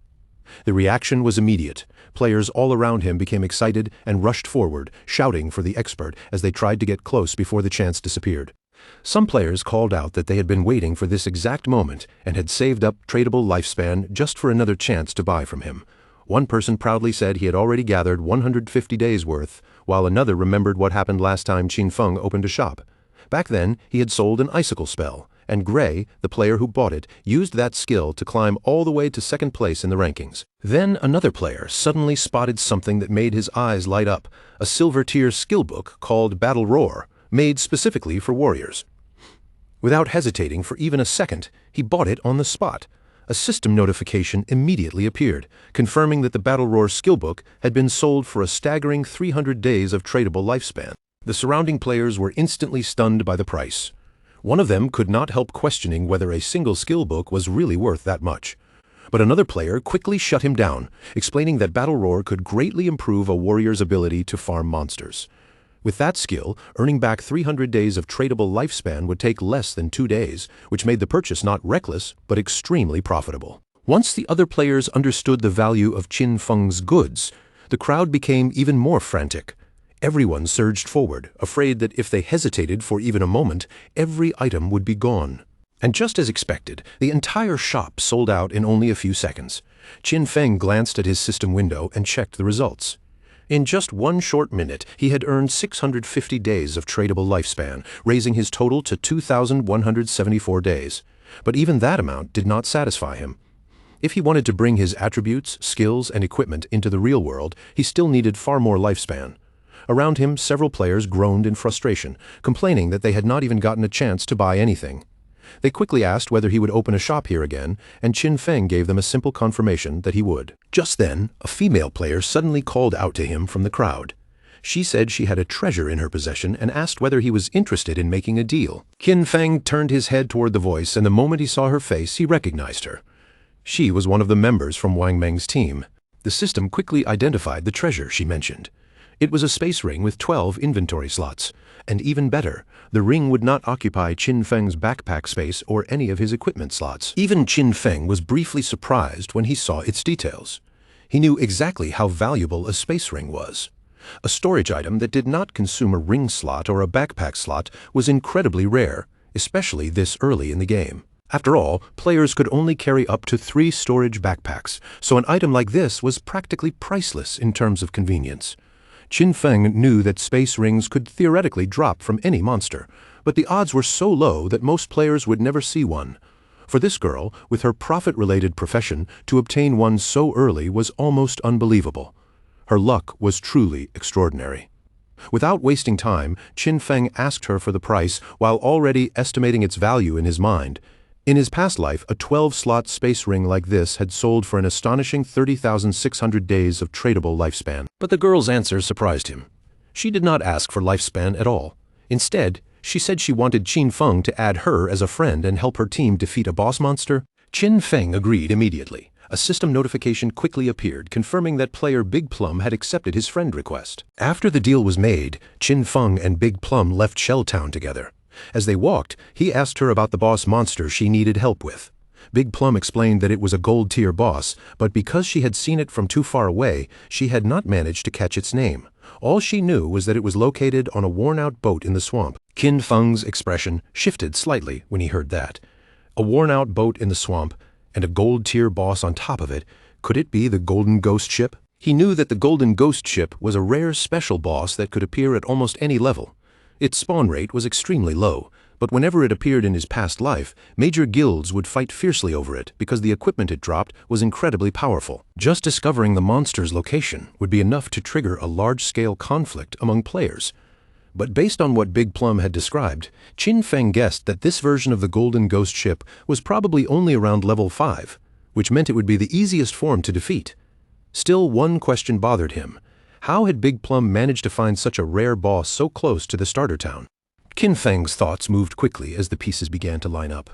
The reaction was immediate. Players all around him became excited and rushed forward, shouting for the expert as they tried to get close before the chance disappeared. Some players called out that they had been waiting for this exact moment and had saved up tradable lifespan just for another chance to buy from him. One person proudly said he had already gathered 150 days' worth, while another remembered what happened last time Qin Feng opened a shop. Back then, he had sold an icicle spell, and Gray, the player who bought it, used that skill to climb all the way to second place in the rankings. Then another player suddenly spotted something that made his eyes light up, a silver-tier skill book called Battle Roar, made specifically for warriors. Without hesitating for even a second, he bought it on the spot. A system notification immediately appeared, confirming that the Battle Roar skill book had been sold for a staggering 300 days of tradable lifespan. The surrounding players were instantly stunned by the price. One of them could not help questioning whether a single skill book was really worth that much. But another player quickly shut him down, explaining that Battle Roar could greatly improve a warrior's ability to farm monsters. With that skill, earning back 300 days of tradable lifespan would take less than 2 days, which made the purchase not reckless, but extremely profitable. Once the other players understood the value of Qin Feng's goods, the crowd became even more frantic. Everyone surged forward, afraid that if they hesitated for even a moment, every item would be gone. And just as expected, the entire shop sold out in only a few seconds. Qin Feng glanced at his system window and checked the results. In just one short minute, he had earned 650 days of tradable lifespan, raising his total to 2,174 days. But even that amount did not satisfy him. If he wanted to bring his attributes, skills, and equipment into the real world, he still needed far more lifespan. Around him, several players groaned in frustration, complaining that they had not even gotten a chance to buy anything. They quickly asked whether he would open a shop here again, and Qin Feng gave them a simple confirmation that he would. Just then, a female player suddenly called out to him from the crowd. She said she had a treasure in her possession and asked whether he was interested in making a deal. Qin Feng turned his head toward the voice, and the moment he saw her face, he recognized her. She was one of the members from Wang Meng's team. The system quickly identified the treasure she mentioned. It was a space ring with 12 inventory slots. And even better, the ring would not occupy Qin Feng's backpack space or any of his equipment slots. Even Qin Feng was briefly surprised when he saw its details. He knew exactly how valuable a space ring was. A storage item that did not consume a ring slot or a backpack slot was incredibly rare, especially this early in the game. After all, players could only carry up to 3 storage backpacks, so an item like this was practically priceless in terms of convenience. Qin Feng knew that space rings could theoretically drop from any monster, but the odds were so low that most players would never see one. For this girl, with her profit-related profession, to obtain one so early was almost unbelievable. Her luck was truly extraordinary. Without wasting time, Qin Feng asked her for the price while already estimating its value in his mind. In his past life, a 12-slot space ring like this had sold for an astonishing 30,600 days of tradable lifespan. But the girl's answer surprised him. She did not ask for lifespan at all. Instead, she said she wanted Qin Feng to add her as a friend and help her team defeat a boss monster. Qin Feng agreed immediately. A system notification quickly appeared, confirming that player Big Plum had accepted his friend request. After the deal was made, Qin Feng and Big Plum left Shell Town together. As they walked, he asked her about the boss monster she needed help with. Big Plum explained that it was a gold-tier boss, but because she had seen it from too far away, she had not managed to catch its name. All she knew was that it was located on a worn-out boat in the swamp. Qin Feng's expression shifted slightly when he heard that. A worn-out boat in the swamp, and a gold-tier boss on top of it. Could it be the Golden Ghost Ship? He knew that the Golden Ghost Ship was a rare special boss that could appear at almost any level. Its spawn rate was extremely low, but whenever it appeared in his past life, major guilds would fight fiercely over it because the equipment it dropped was incredibly powerful. Just discovering the monster's location would be enough to trigger a large-scale conflict among players. But based on what Big Plum had described, Qin Feng guessed that this version of the Golden Ghost Ship was probably only around level 5, which meant it would be the easiest form to defeat. Still, one question bothered him. How had Big Plum managed to find such a rare boss so close to the starter town? Qin Feng's thoughts moved quickly as the pieces began to line up.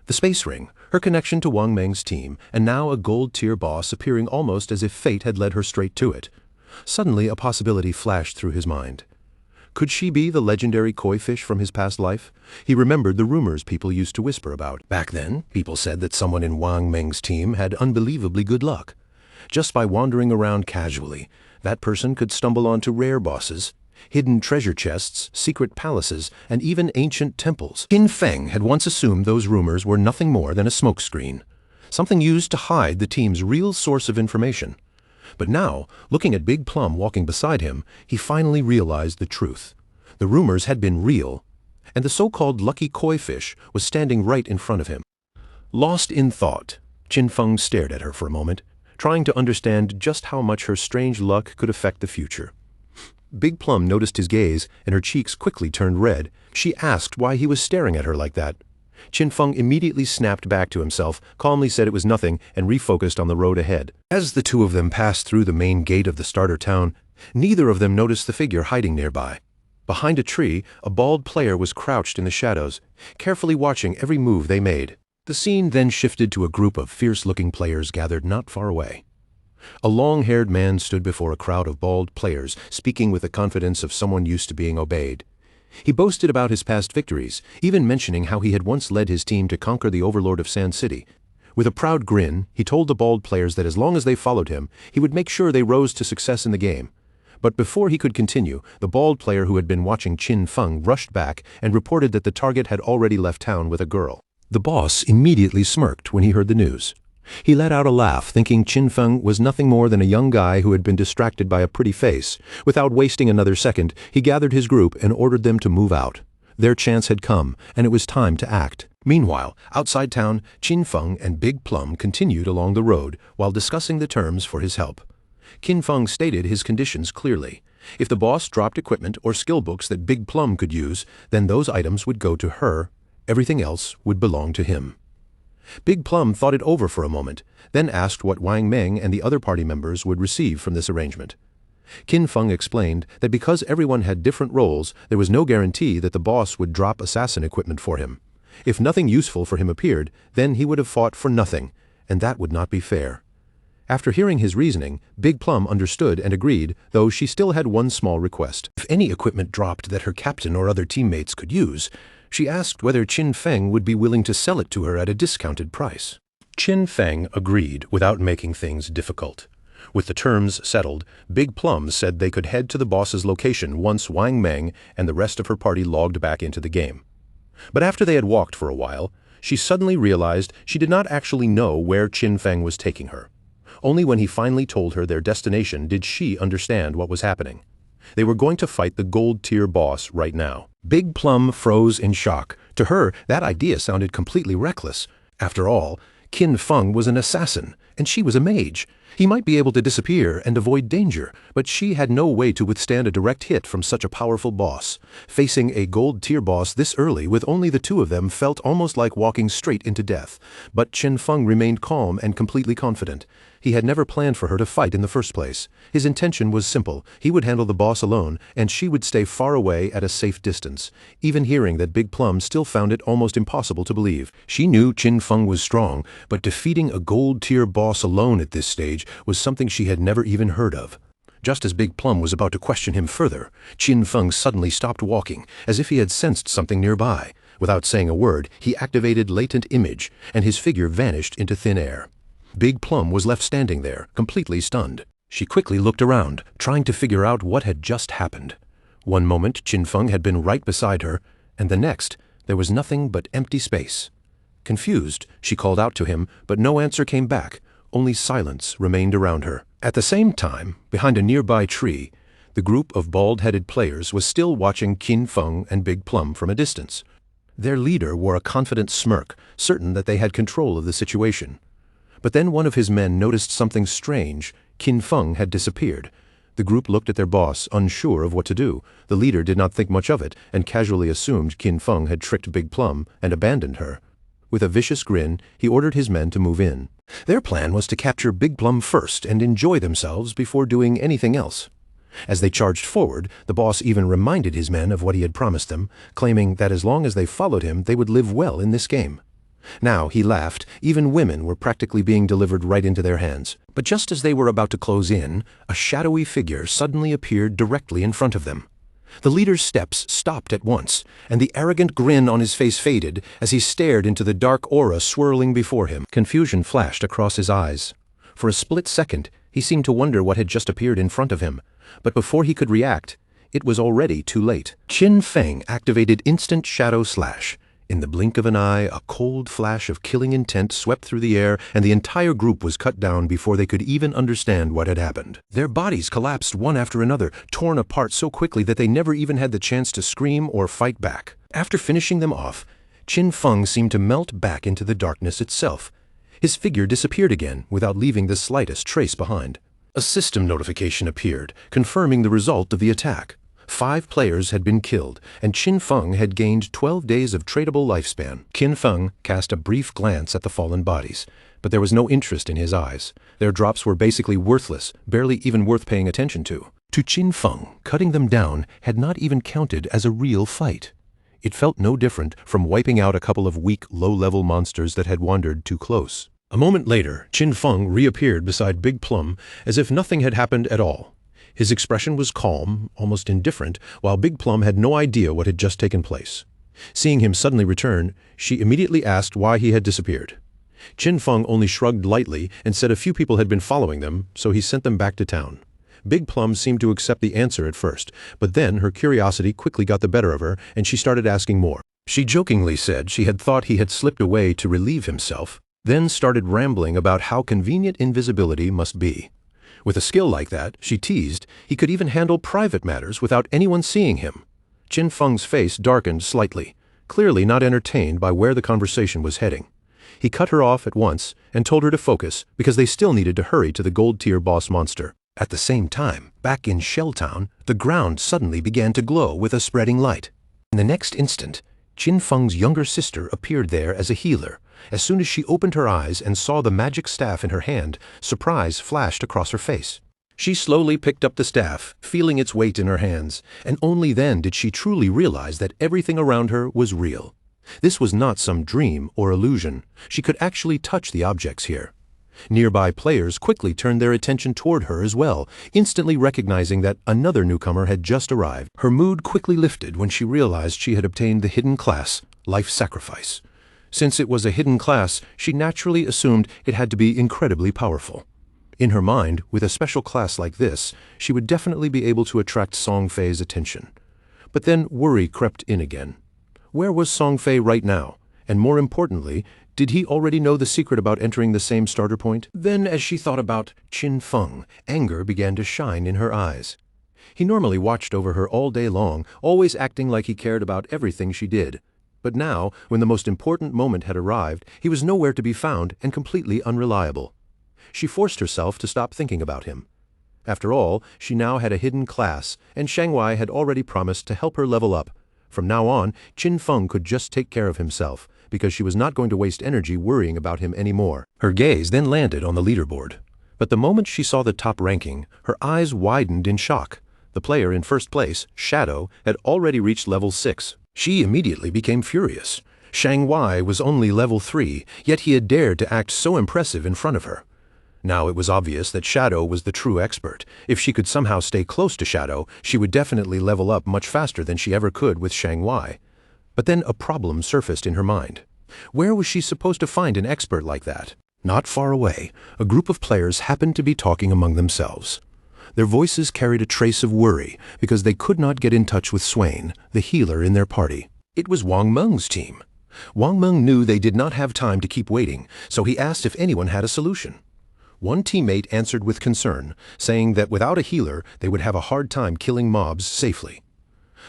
The space ring, her connection to Wang Meng's team, and now a gold-tier boss appearing almost as if fate had led her straight to it. Suddenly, a possibility flashed through his mind. Could she be the legendary koi fish from his past life? He remembered the rumors people used to whisper about. Back then, people said that someone in Wang Meng's team had unbelievably good luck. Just by wandering around casually, that person could stumble onto rare bosses, hidden treasure chests, secret palaces, and even ancient temples. Qin Feng had once assumed those rumors were nothing more than a smokescreen, something used to hide the team's real source of information. But now, looking at Big Plum walking beside him, he finally realized the truth. The rumors had been real, and the so-called lucky koi fish was standing right in front of him. Lost in thought, Qin Feng stared at her for a moment, trying to understand just how much her strange luck could affect the future. Big Plum noticed his gaze, and her cheeks quickly turned red. She asked why he was staring at her like that. Qin Feng immediately snapped back to himself, calmly said it was nothing, and refocused on the road ahead. As the two of them passed through the main gate of the starter town, neither of them noticed the figure hiding nearby. Behind a tree, a bald player was crouched in the shadows, carefully watching every move they made. The scene then shifted to a group of fierce-looking players gathered not far away. A long-haired man stood before a crowd of bald players, speaking with the confidence of someone used to being obeyed. He boasted about his past victories, even mentioning how he had once led his team to conquer the overlord of Sand City. With a proud grin, he told the bald players that as long as they followed him, he would make sure they rose to success in the game. But before he could continue, the bald player who had been watching Qin Feng rushed back and reported that the target had already left town with a girl. The boss immediately smirked when he heard the news. He let out a laugh, thinking Qin Feng was nothing more than a young guy who had been distracted by a pretty face. Without wasting another second, he gathered his group and ordered them to move out. Their chance had come, and it was time to act. Meanwhile, outside town, Qin Feng and Big Plum continued along the road while discussing the terms for his help. Qin Feng stated his conditions clearly. If the boss dropped equipment or skill books that Big Plum could use, then those items would go to her. Everything else would belong to him. Big Plum thought it over for a moment, then asked what Wang Meng and the other party members would receive from this arrangement. Qin Feng explained that because everyone had different roles, there was no guarantee that the boss would drop assassin equipment for him. If nothing useful for him appeared, then he would have fought for nothing, and that would not be fair. After hearing his reasoning, Big Plum understood and agreed, though she still had one small request. If any equipment dropped that her captain or other teammates could use, she asked whether Qin Feng would be willing to sell it to her at a discounted price. Qin Feng agreed without making things difficult. With the terms settled, Big Plum said they could head to the boss's location once Wang Meng and the rest of her party logged back into the game. But after they had walked for a while, she suddenly realized she did not actually know where Qin Feng was taking her. Only when he finally told her their destination did she understand what was happening. They were going to fight the gold-tier boss right now. Big Plum froze in shock. To her, that idea sounded completely reckless. After all, Qin Feng was an assassin, and she was a mage. He might be able to disappear and avoid danger, but she had no way to withstand a direct hit from such a powerful boss. Facing a gold-tier boss this early with only the two of them felt almost like walking straight into death. But Qin Feng remained calm and completely confident. He had never planned for her to fight in the first place. His intention was simple. He would handle the boss alone, and she would stay far away at a safe distance. Even hearing that Big Plum still found it almost impossible to believe. She knew Qin Feng was strong, but defeating a gold-tier boss alone at this stage was something she had never even heard of. Just as Big Plum was about to question him further, Qin Feng suddenly stopped walking, as if he had sensed something nearby. Without saying a word, he activated Latent Image, and his figure vanished into thin air. Big Plum was left standing there, completely stunned. She quickly looked around, trying to figure out what had just happened. One moment, Qin Feng had been right beside her, and the next, there was nothing but empty space. Confused, she called out to him, but no answer came back, only silence remained around her. At the same time, behind a nearby tree, the group of bald-headed players was still watching Qin Feng and Big Plum from a distance. Their leader wore a confident smirk, certain that they had control of the situation. But then one of his men noticed something strange. Qin Feng had disappeared. The group looked at their boss, unsure of what to do. The leader did not think much of it, and casually assumed Qin Feng had tricked Big Plum and abandoned her. With a vicious grin, he ordered his men to move in. Their plan was to capture Big Plum first and enjoy themselves before doing anything else. As they charged forward, the boss even reminded his men of what he had promised them, claiming that as long as they followed him, they would live well in this game. Now, he laughed, even women were practically being delivered right into their hands. But just as they were about to close in, a shadowy figure suddenly appeared directly in front of them. The leader's steps stopped at once, and the arrogant grin on his face faded as he stared into the dark aura swirling before him. Confusion flashed across his eyes. For a split second, he seemed to wonder what had just appeared in front of him. But before he could react, it was already too late. Qin Feng activated Instant Shadow Slash. In the blink of an eye, a cold flash of killing intent swept through the air, and the entire group was cut down before they could even understand what had happened. Their bodies collapsed one after another, torn apart so quickly that they never even had the chance to scream or fight back. After finishing them off, Qin Feng seemed to melt back into the darkness itself. His figure disappeared again without leaving the slightest trace behind. A system notification appeared, confirming the result of the attack. 5 players had been killed, and Qin Feng had gained 12 days of tradable lifespan. Qin Feng cast a brief glance at the fallen bodies, but there was no interest in his eyes. Their drops were basically worthless, barely even worth paying attention to. To Qin Feng, cutting them down had not even counted as a real fight. It felt no different from wiping out a couple of weak, low-level monsters that had wandered too close. A moment later, Qin Feng reappeared beside Big Plum as if nothing had happened at all. His expression was calm, almost indifferent, while Big Plum had no idea what had just taken place. Seeing him suddenly return, she immediately asked why he had disappeared. Qin Feng only shrugged lightly and said a few people had been following them, so he sent them back to town. Big Plum seemed to accept the answer at first, but then her curiosity quickly got the better of her, and she started asking more. She jokingly said she had thought he had slipped away to relieve himself, then started rambling about how convenient invisibility must be. With a skill like that, she teased, he could even handle private matters without anyone seeing him. Qin Feng's face darkened slightly, clearly not entertained by where the conversation was heading. He cut her off at once and told her to focus because they still needed to hurry to the gold-tier boss monster. At the same time, back in Shelltown, the ground suddenly began to glow with a spreading light. In the next instant, Qin Feng's younger sister appeared there as a healer. As soon as she opened her eyes and saw the magic staff in her hand, surprise flashed across her face. She slowly picked up the staff, feeling its weight in her hands, and only then did she truly realize that everything around her was real. This was not some dream or illusion. She could actually touch the objects here. Nearby players quickly turned their attention toward her as well, instantly recognizing that another newcomer had just arrived. Her mood quickly lifted when she realized she had obtained the hidden class, Life Sacrifice. Since it was a hidden class, she naturally assumed it had to be incredibly powerful. In her mind, with a special class like this, she would definitely be able to attract Song Fei's attention. But then worry crept in again. Where was Song Fei right now? And more importantly, did he already know the secret about entering the same starter point? Then, as she thought about Qin Feng, anger began to shine in her eyes. He normally watched over her all day long, always acting like he cared about everything she did. But now, when the most important moment had arrived, he was nowhere to be found and completely unreliable. She forced herself to stop thinking about him. After all, she now had a hidden class, and Shanghai had already promised to help her level up. From now on, Qin Feng could just take care of himself, because she was not going to waste energy worrying about him anymore. Her gaze then landed on the leaderboard. But the moment she saw the top ranking, her eyes widened in shock. The player in first place, Shadow, had already reached level 6. She immediately became furious. Shanghai was only level 3, yet he had dared to act so impressive in front of her. Now it was obvious that Shadow was the true expert. If she could somehow stay close to Shadow, she would definitely level up much faster than she ever could with Shanghai. But then a problem surfaced in her mind. Where was she supposed to find an expert like that? Not far away, a group of players happened to be talking among themselves. Their voices carried a trace of worry because they could not get in touch with Swain, the healer in their party. It was Wang Meng's team. Wang Meng knew they did not have time to keep waiting, so he asked if anyone had a solution. One teammate answered with concern, saying that without a healer, they would have a hard time killing mobs safely.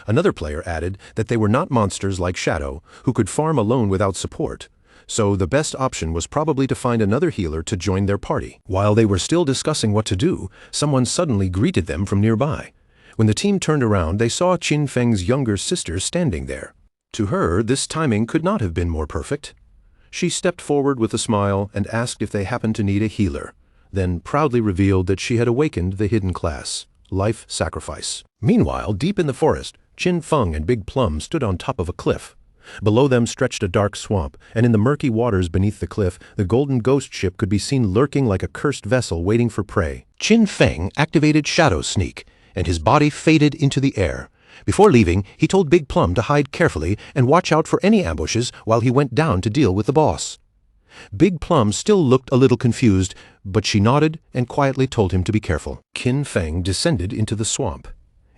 Another player added that they were not monsters like Shadow, who could farm alone without support, so the best option was probably to find another healer to join their party. While they were still discussing what to do, someone suddenly greeted them from nearby. When the team turned around, they saw Qin Feng's younger sister standing there. To her, this timing could not have been more perfect. She stepped forward with a smile and asked if they happened to need a healer, then proudly revealed that she had awakened the hidden class, Life Sacrifice. Meanwhile, deep in the forest, Qin Feng and Big Plum stood on top of a cliff. Below them stretched a dark swamp, and in the murky waters beneath the cliff, the golden ghost ship could be seen lurking like a cursed vessel waiting for prey. Qin Feng activated Shadow Sneak, and his body faded into the air. Before leaving, he told Big Plum to hide carefully and watch out for any ambushes while he went down to deal with the boss. Big Plum still looked a little confused, but she nodded and quietly told him to be careful. Qin Feng descended into the swamp,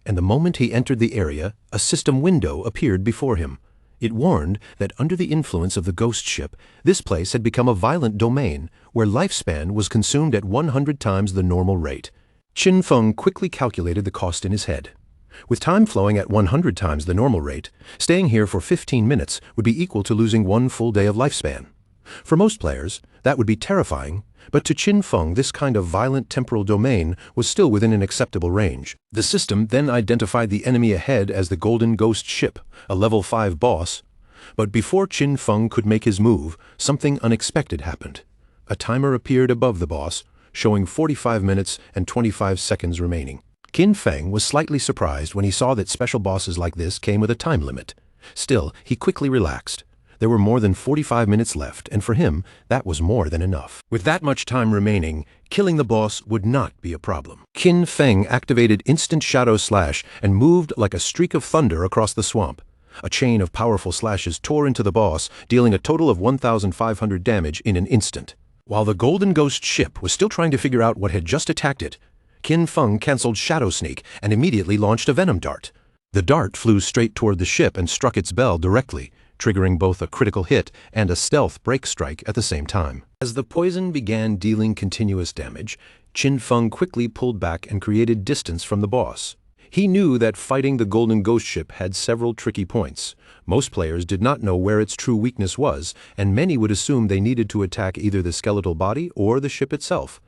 and the moment he entered the area, a system window appeared before him. It warned that under the influence of the ghost ship, this place had become a violent domain where lifespan was consumed at 100 times the normal rate. Qin Feng quickly calculated the cost in his head. With time flowing at 100 times the normal rate, staying here for 15 minutes would be equal to losing 1 full day of lifespan. For most players, that would be terrifying, but to Qin Feng this kind of violent temporal domain was still within an acceptable range. The system then identified the enemy ahead as the Golden Ghost Ship, a level 5 boss. But before Qin Feng could make his move, something unexpected happened. A timer appeared above the boss, showing 45 minutes and 25 seconds remaining. Qin Feng was slightly surprised when he saw that special bosses like this came with a time limit. Still, he quickly relaxed. There were more than 45 minutes left, and for him, that was more than enough. With that much time remaining, killing the boss would not be a problem. Qin Feng activated Instant Shadow Slash and moved like a streak of thunder across the swamp. A chain of powerful slashes tore into the boss, dealing a total of 1,500 damage in an instant. While the Golden Ghost Ship was still trying to figure out what had just attacked it, Qin Feng cancelled Shadow Sneak and immediately launched a Venom Dart. The dart flew straight toward the ship and struck its bell directly, triggering both a critical hit and a stealth break strike at the same time. As the poison began dealing continuous damage, Qin Feng quickly pulled back and created distance from the boss. He knew that fighting the Golden Ghost Ship had several tricky points. Most players did not know where its true weakness was, and many would assume they needed to attack either the skeletal body or the ship itself.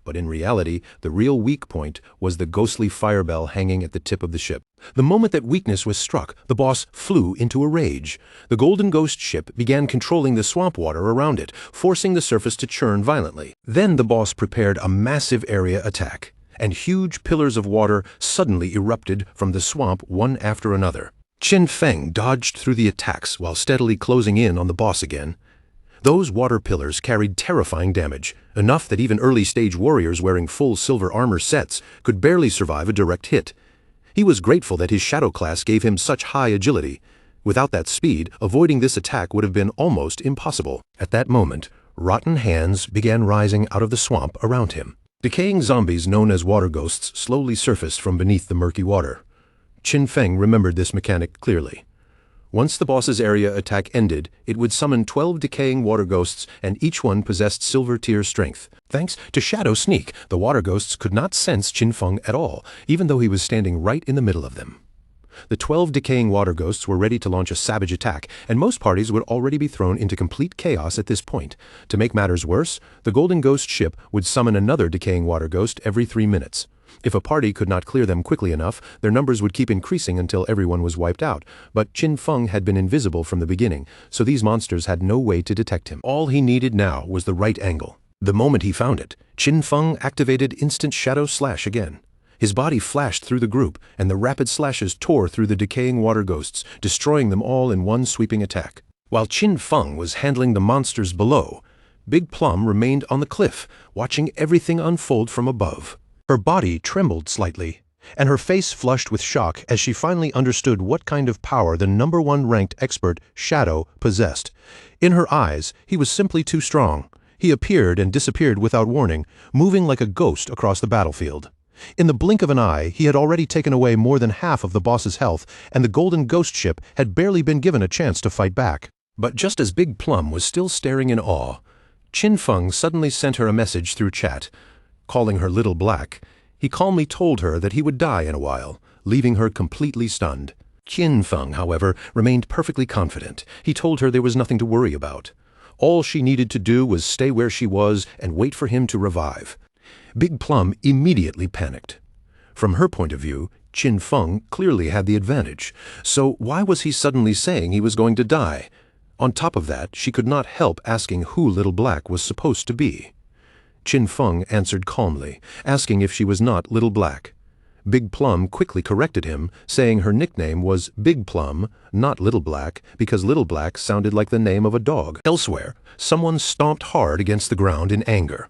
But in reality, the real weak point was the ghostly fire bell hanging at the tip of the ship. The moment that weakness was struck, the boss flew into a rage. The Golden Ghost Ship began controlling the swamp water around it, forcing the surface to churn violently. Then the boss prepared a massive area attack, and huge pillars of water suddenly erupted from the swamp one after another. Qin Feng dodged through the attacks while steadily closing in on the boss again. Those water pillars carried terrifying damage, enough that even early-stage warriors wearing full silver armor sets could barely survive a direct hit. He was grateful that his Shadow class gave him such high agility. Without that speed, avoiding this attack would have been almost impossible. At that moment, rotten hands began rising out of the swamp around him. Decaying zombies known as water ghosts slowly surfaced from beneath the murky water. Qin Feng remembered this mechanic clearly. Once the boss's area attack ended, it would summon 12 decaying water ghosts, and each one possessed silver tier strength. Thanks to Shadow Sneak, the water ghosts could not sense Qin Feng at all, even though he was standing right in the middle of them. The 12 decaying water ghosts were ready to launch a savage attack, and most parties would already be thrown into complete chaos at this point. To make matters worse, the Golden Ghost Ship would summon another decaying water ghost every 3 minutes. If a party could not clear them quickly enough, their numbers would keep increasing until everyone was wiped out, but Qin Feng had been invisible from the beginning, so these monsters had no way to detect him. All he needed now was the right angle. The moment he found it, Qin Feng activated Instant Shadow Slash again. His body flashed through the group, and the rapid slashes tore through the decaying water ghosts, destroying them all in one sweeping attack. While Qin Feng was handling the monsters below, Big Plum remained on the cliff, watching everything unfold from above. Her body trembled slightly, and her face flushed with shock as she finally understood what kind of power the #1 ranked expert, Shadow, possessed. In her eyes, he was simply too strong. He appeared and disappeared without warning, moving like a ghost across the battlefield. In the blink of an eye, he had already taken away more than half of the boss's health, and the Golden Ghost Ship had barely been given a chance to fight back. But just as Big Plum was still staring in awe, Qin Feng suddenly sent her a message through chat. Calling her Little Black, he calmly told her that he would die in a while, leaving her completely stunned. Qin Feng, however, remained perfectly confident. He told her there was nothing to worry about. All she needed to do was stay where she was and wait for him to revive. Big Plum immediately panicked. From her point of view, Qin Feng clearly had the advantage, so why was he suddenly saying he was going to die? On top of that, she could not help asking who Little Black was supposed to be. Qin Feng answered calmly, asking if she was not Little Black. Big Plum quickly corrected him, saying her nickname was Big Plum, not Little Black, because Little Black sounded like the name of a dog. Elsewhere, someone stomped hard against the ground in anger.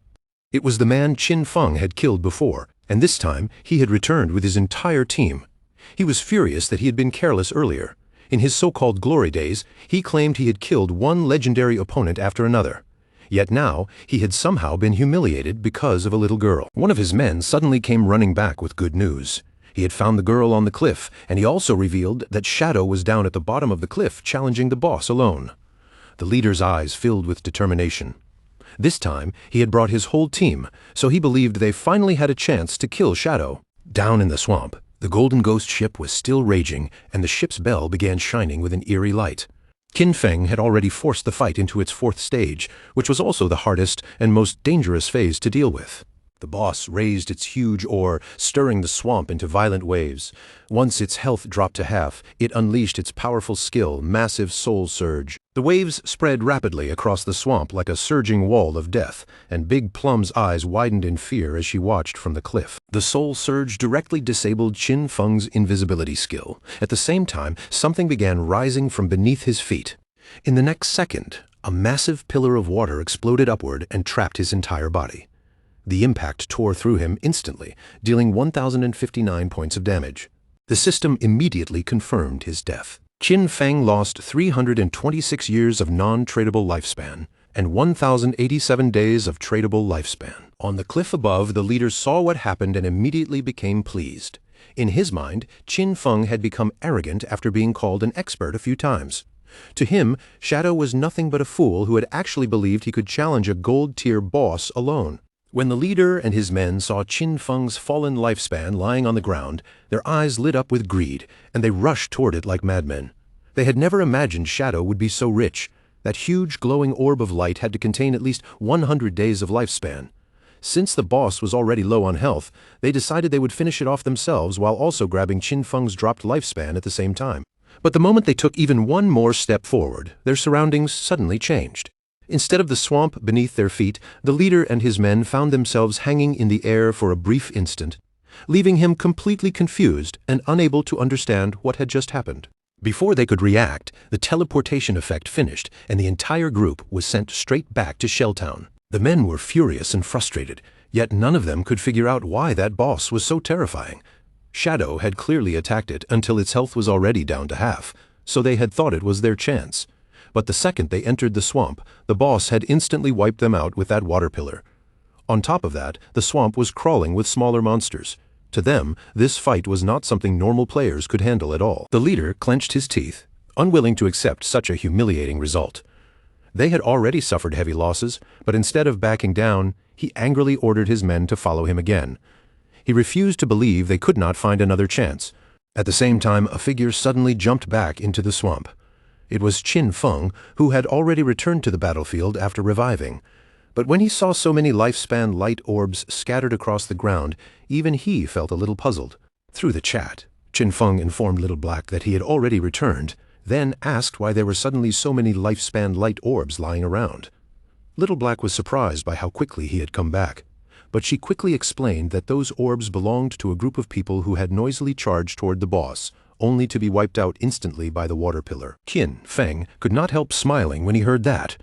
It was the man Qin Feng had killed before, and this time he had returned with his entire team. He was furious that he had been careless earlier. In his so-called glory days, he claimed he had killed one legendary opponent after another. Yet now, he had somehow been humiliated because of a little girl. One of his men suddenly came running back with good news. He had found the girl on the cliff, and he also revealed that Shadow was down at the bottom of the cliff challenging the boss alone. The leader's eyes filled with determination. This time, he had brought his whole team, so he believed they finally had a chance to kill Shadow. Down in the swamp, the Golden Ghost Ship was still raging, and the ship's bell began shining with an eerie light. Qin Feng had already forced the fight into its fourth stage, which was also the hardest and most dangerous phase to deal with. The boss raised its huge oar, stirring the swamp into violent waves. Once its health dropped to half, it unleashed its powerful skill, Massive Soul Surge. The waves spread rapidly across the swamp like a surging wall of death, and Big Plum's eyes widened in fear as she watched from the cliff. The Soul Surge directly disabled Qin Feng's invisibility skill. At the same time, something began rising from beneath his feet. In the next second, a massive pillar of water exploded upward and trapped his entire body. The impact tore through him instantly, dealing 1,059 points of damage. The system immediately confirmed his death. Qin Feng lost 326 years of non-tradable lifespan and 1,087 days of tradable lifespan. On the cliff above, the leader saw what happened and immediately became pleased. In his mind, Qin Feng had become arrogant after being called an expert a few times. To him, Shadow was nothing but a fool who had actually believed he could challenge a gold-tier boss alone. When the leader and his men saw Qin Feng's fallen lifespan lying on the ground, their eyes lit up with greed, and they rushed toward it like madmen. They had never imagined Shadow would be so rich. That huge glowing orb of light had to contain at least 100 days of lifespan. Since the boss was already low on health, they decided they would finish it off themselves while also grabbing Qin Feng's dropped lifespan at the same time. But the moment they took even one more step forward, their surroundings suddenly changed. Instead of the swamp beneath their feet, the leader and his men found themselves hanging in the air for a brief instant, leaving him completely confused and unable to understand what had just happened. Before they could react, the teleportation effect finished, and the entire group was sent straight back to Shelltown. The men were furious and frustrated, yet none of them could figure out why that boss was so terrifying. Shadow had clearly attacked it until its health was already down to half, so they had thought it was their chance. But the second they entered the swamp, the boss had instantly wiped them out with that water pillar. On top of that, the swamp was crawling with smaller monsters. To them, this fight was not something normal players could handle at all. The leader clenched his teeth, unwilling to accept such a humiliating result. They had already suffered heavy losses, but instead of backing down, he angrily ordered his men to follow him again. He refused to believe they could not find another chance. At the same time, a figure suddenly jumped back into the swamp. It was Qin Feng, who had already returned to the battlefield after reviving. But when he saw so many lifespan light orbs scattered across the ground, even he felt a little puzzled. Through the chat, Qin Feng informed Little Black that he had already returned, then asked why there were suddenly so many lifespan light orbs lying around. Little Black was surprised by how quickly he had come back, but she quickly explained that those orbs belonged to a group of people who had noisily charged toward the boss, only to be wiped out instantly by the water pillar. Qin Feng could not help smiling when he heard that.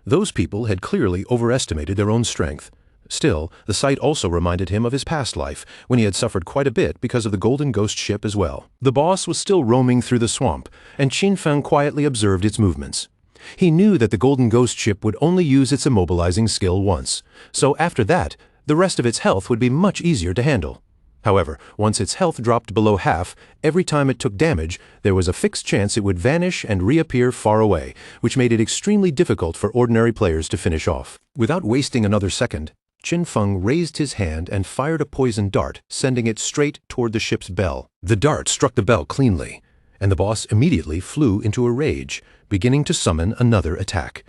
Those people had clearly overestimated their own strength. Still, the sight also reminded him of his past life, when he had suffered quite a bit because of the Golden Ghost Ship as well. The boss was still roaming through the swamp, and Qin Feng quietly observed its movements. He knew that the Golden Ghost ship would only use its immobilizing skill once, so after that, the rest of its health would be much easier to handle. However, once its health dropped below half, every time it took damage, there was a fixed chance it would vanish and reappear far away, which made it extremely difficult for ordinary players to finish off. Without wasting another second, Qin Feng raised his hand and fired a poison dart, sending it straight toward the ship's bell. The dart struck the bell cleanly, and the boss immediately flew into a rage, beginning to summon another attack.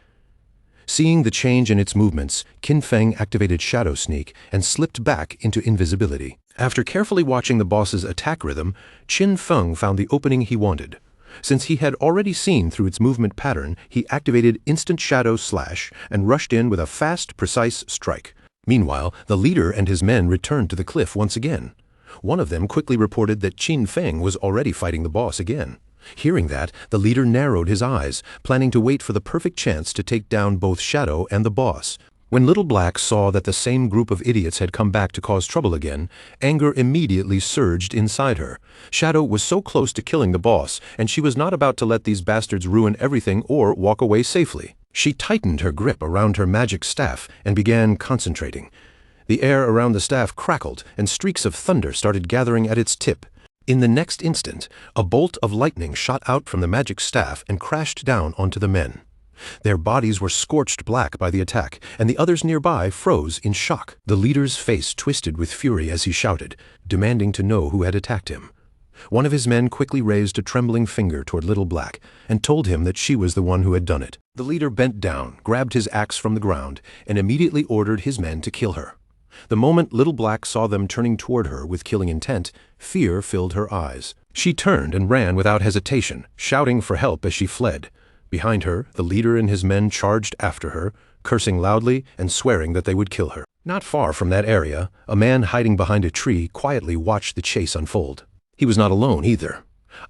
Seeing the change in its movements, Qin Feng activated Shadow Sneak and slipped back into invisibility. After carefully watching the boss's attack rhythm, Qin Feng found the opening he wanted. Since he had already seen through its movement pattern, he activated Instant Shadow Slash and rushed in with a fast, precise strike. Meanwhile, the leader and his men returned to the cliff once again. One of them quickly reported that Qin Feng was already fighting the boss again. Hearing that, the leader narrowed his eyes, planning to wait for the perfect chance to take down both Shadow and the boss. When Little Black saw that the same group of idiots had come back to cause trouble again, anger immediately surged inside her. Shadow was so close to killing the boss, and she was not about to let these bastards ruin everything or walk away safely. She tightened her grip around her magic staff and began concentrating. The air around the staff crackled, and streaks of thunder started gathering at its tip. In the next instant, a bolt of lightning shot out from the magic staff and crashed down onto the men. Their bodies were scorched black by the attack, and the others nearby froze in shock. The leader's face twisted with fury as he shouted, demanding to know who had attacked him. One of his men quickly raised a trembling finger toward Little Black and told him that she was the one who had done it. The leader bent down, grabbed his axe from the ground, and immediately ordered his men to kill her. The moment Little Black saw them turning toward her with killing intent, fear filled her eyes. She turned and ran without hesitation, shouting for help as she fled. Behind her, the leader and his men charged after her, cursing loudly and swearing that they would kill her. Not far from that area, a man hiding behind a tree quietly watched the chase unfold. He was not alone either.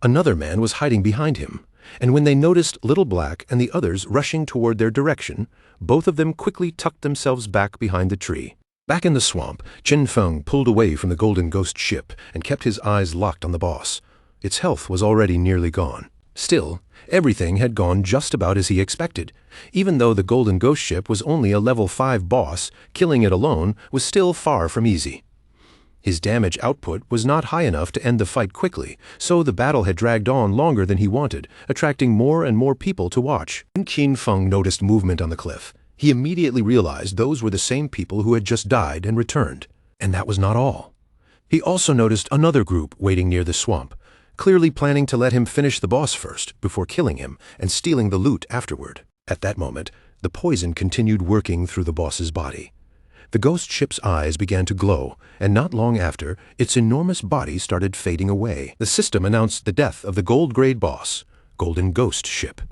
Another man was hiding behind him, and when they noticed Little Black and the others rushing toward their direction, both of them quickly tucked themselves back behind the tree. Back in the swamp, Qin Feng pulled away from the Golden Ghost ship and kept his eyes locked on the boss. Its health was already nearly gone. Still, everything had gone just about as he expected. Even though the Golden Ghost ship was only a level 5 boss, killing it alone was still far from easy. His damage output was not high enough to end the fight quickly, so the battle had dragged on longer than he wanted, attracting more and more people to watch. When Qin Feng noticed movement on the cliff, he immediately realized those were the same people who had just died and returned. And that was not all. He also noticed another group waiting near the swamp, clearly planning to let him finish the boss first before killing him and stealing the loot afterward. At that moment, the poison continued working through the boss's body. The ghost ship's eyes began to glow, and not long after, its enormous body started fading away. The system announced the death of the gold-grade boss, Golden Ghost Ship.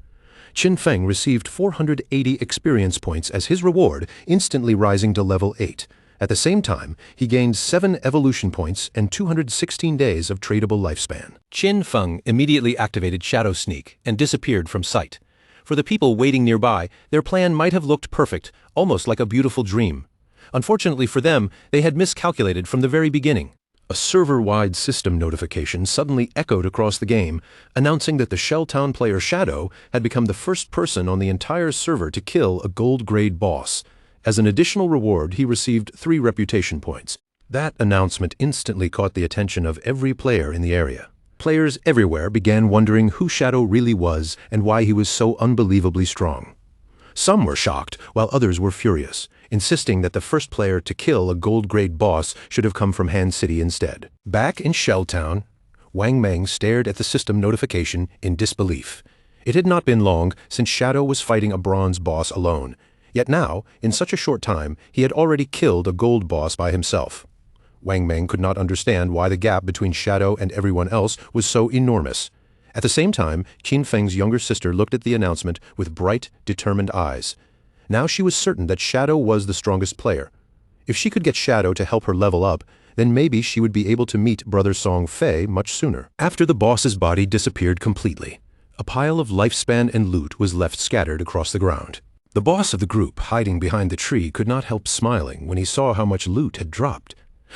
Qin Feng received 480 experience points as his reward, instantly rising to level 8. At the same time, he gained 7 evolution points and 216 days of tradable lifespan. Qin Feng immediately activated Shadow Sneak and disappeared from sight. For the people waiting nearby, their plan might have looked perfect, almost like a beautiful dream. Unfortunately for them, they had miscalculated from the very beginning. A server-wide system notification suddenly echoed across the game, announcing that the Shelltown player Shadow had become the first person on the entire server to kill a gold-grade boss. As an additional reward, he received 3 reputation points. That announcement instantly caught the attention of every player in the area. Players everywhere began wondering who Shadow really was and why he was so unbelievably strong. Some were shocked, while others were furious, insisting that the first player to kill a gold-grade boss should have come from Han City instead. Back in Shelltown, Wang Meng stared at the system notification in disbelief. It had not been long since Shadow was fighting a bronze boss alone, yet now, in such a short time, he had already killed a gold boss by himself. Wang Meng could not understand why the gap between Shadow and everyone else was so enormous. At the same time, Qin Feng's younger sister looked at the announcement with bright, determined eyes. Now she was certain that Shadow was the strongest player. If she could get Shadow to help her level up, then maybe she would be able to meet Brother Song Fei much sooner. After the boss's body disappeared completely, a pile of lifespan and loot was left scattered across the ground. The boss of the group, hiding behind the tree, could not help smiling when he saw how much loot had dropped.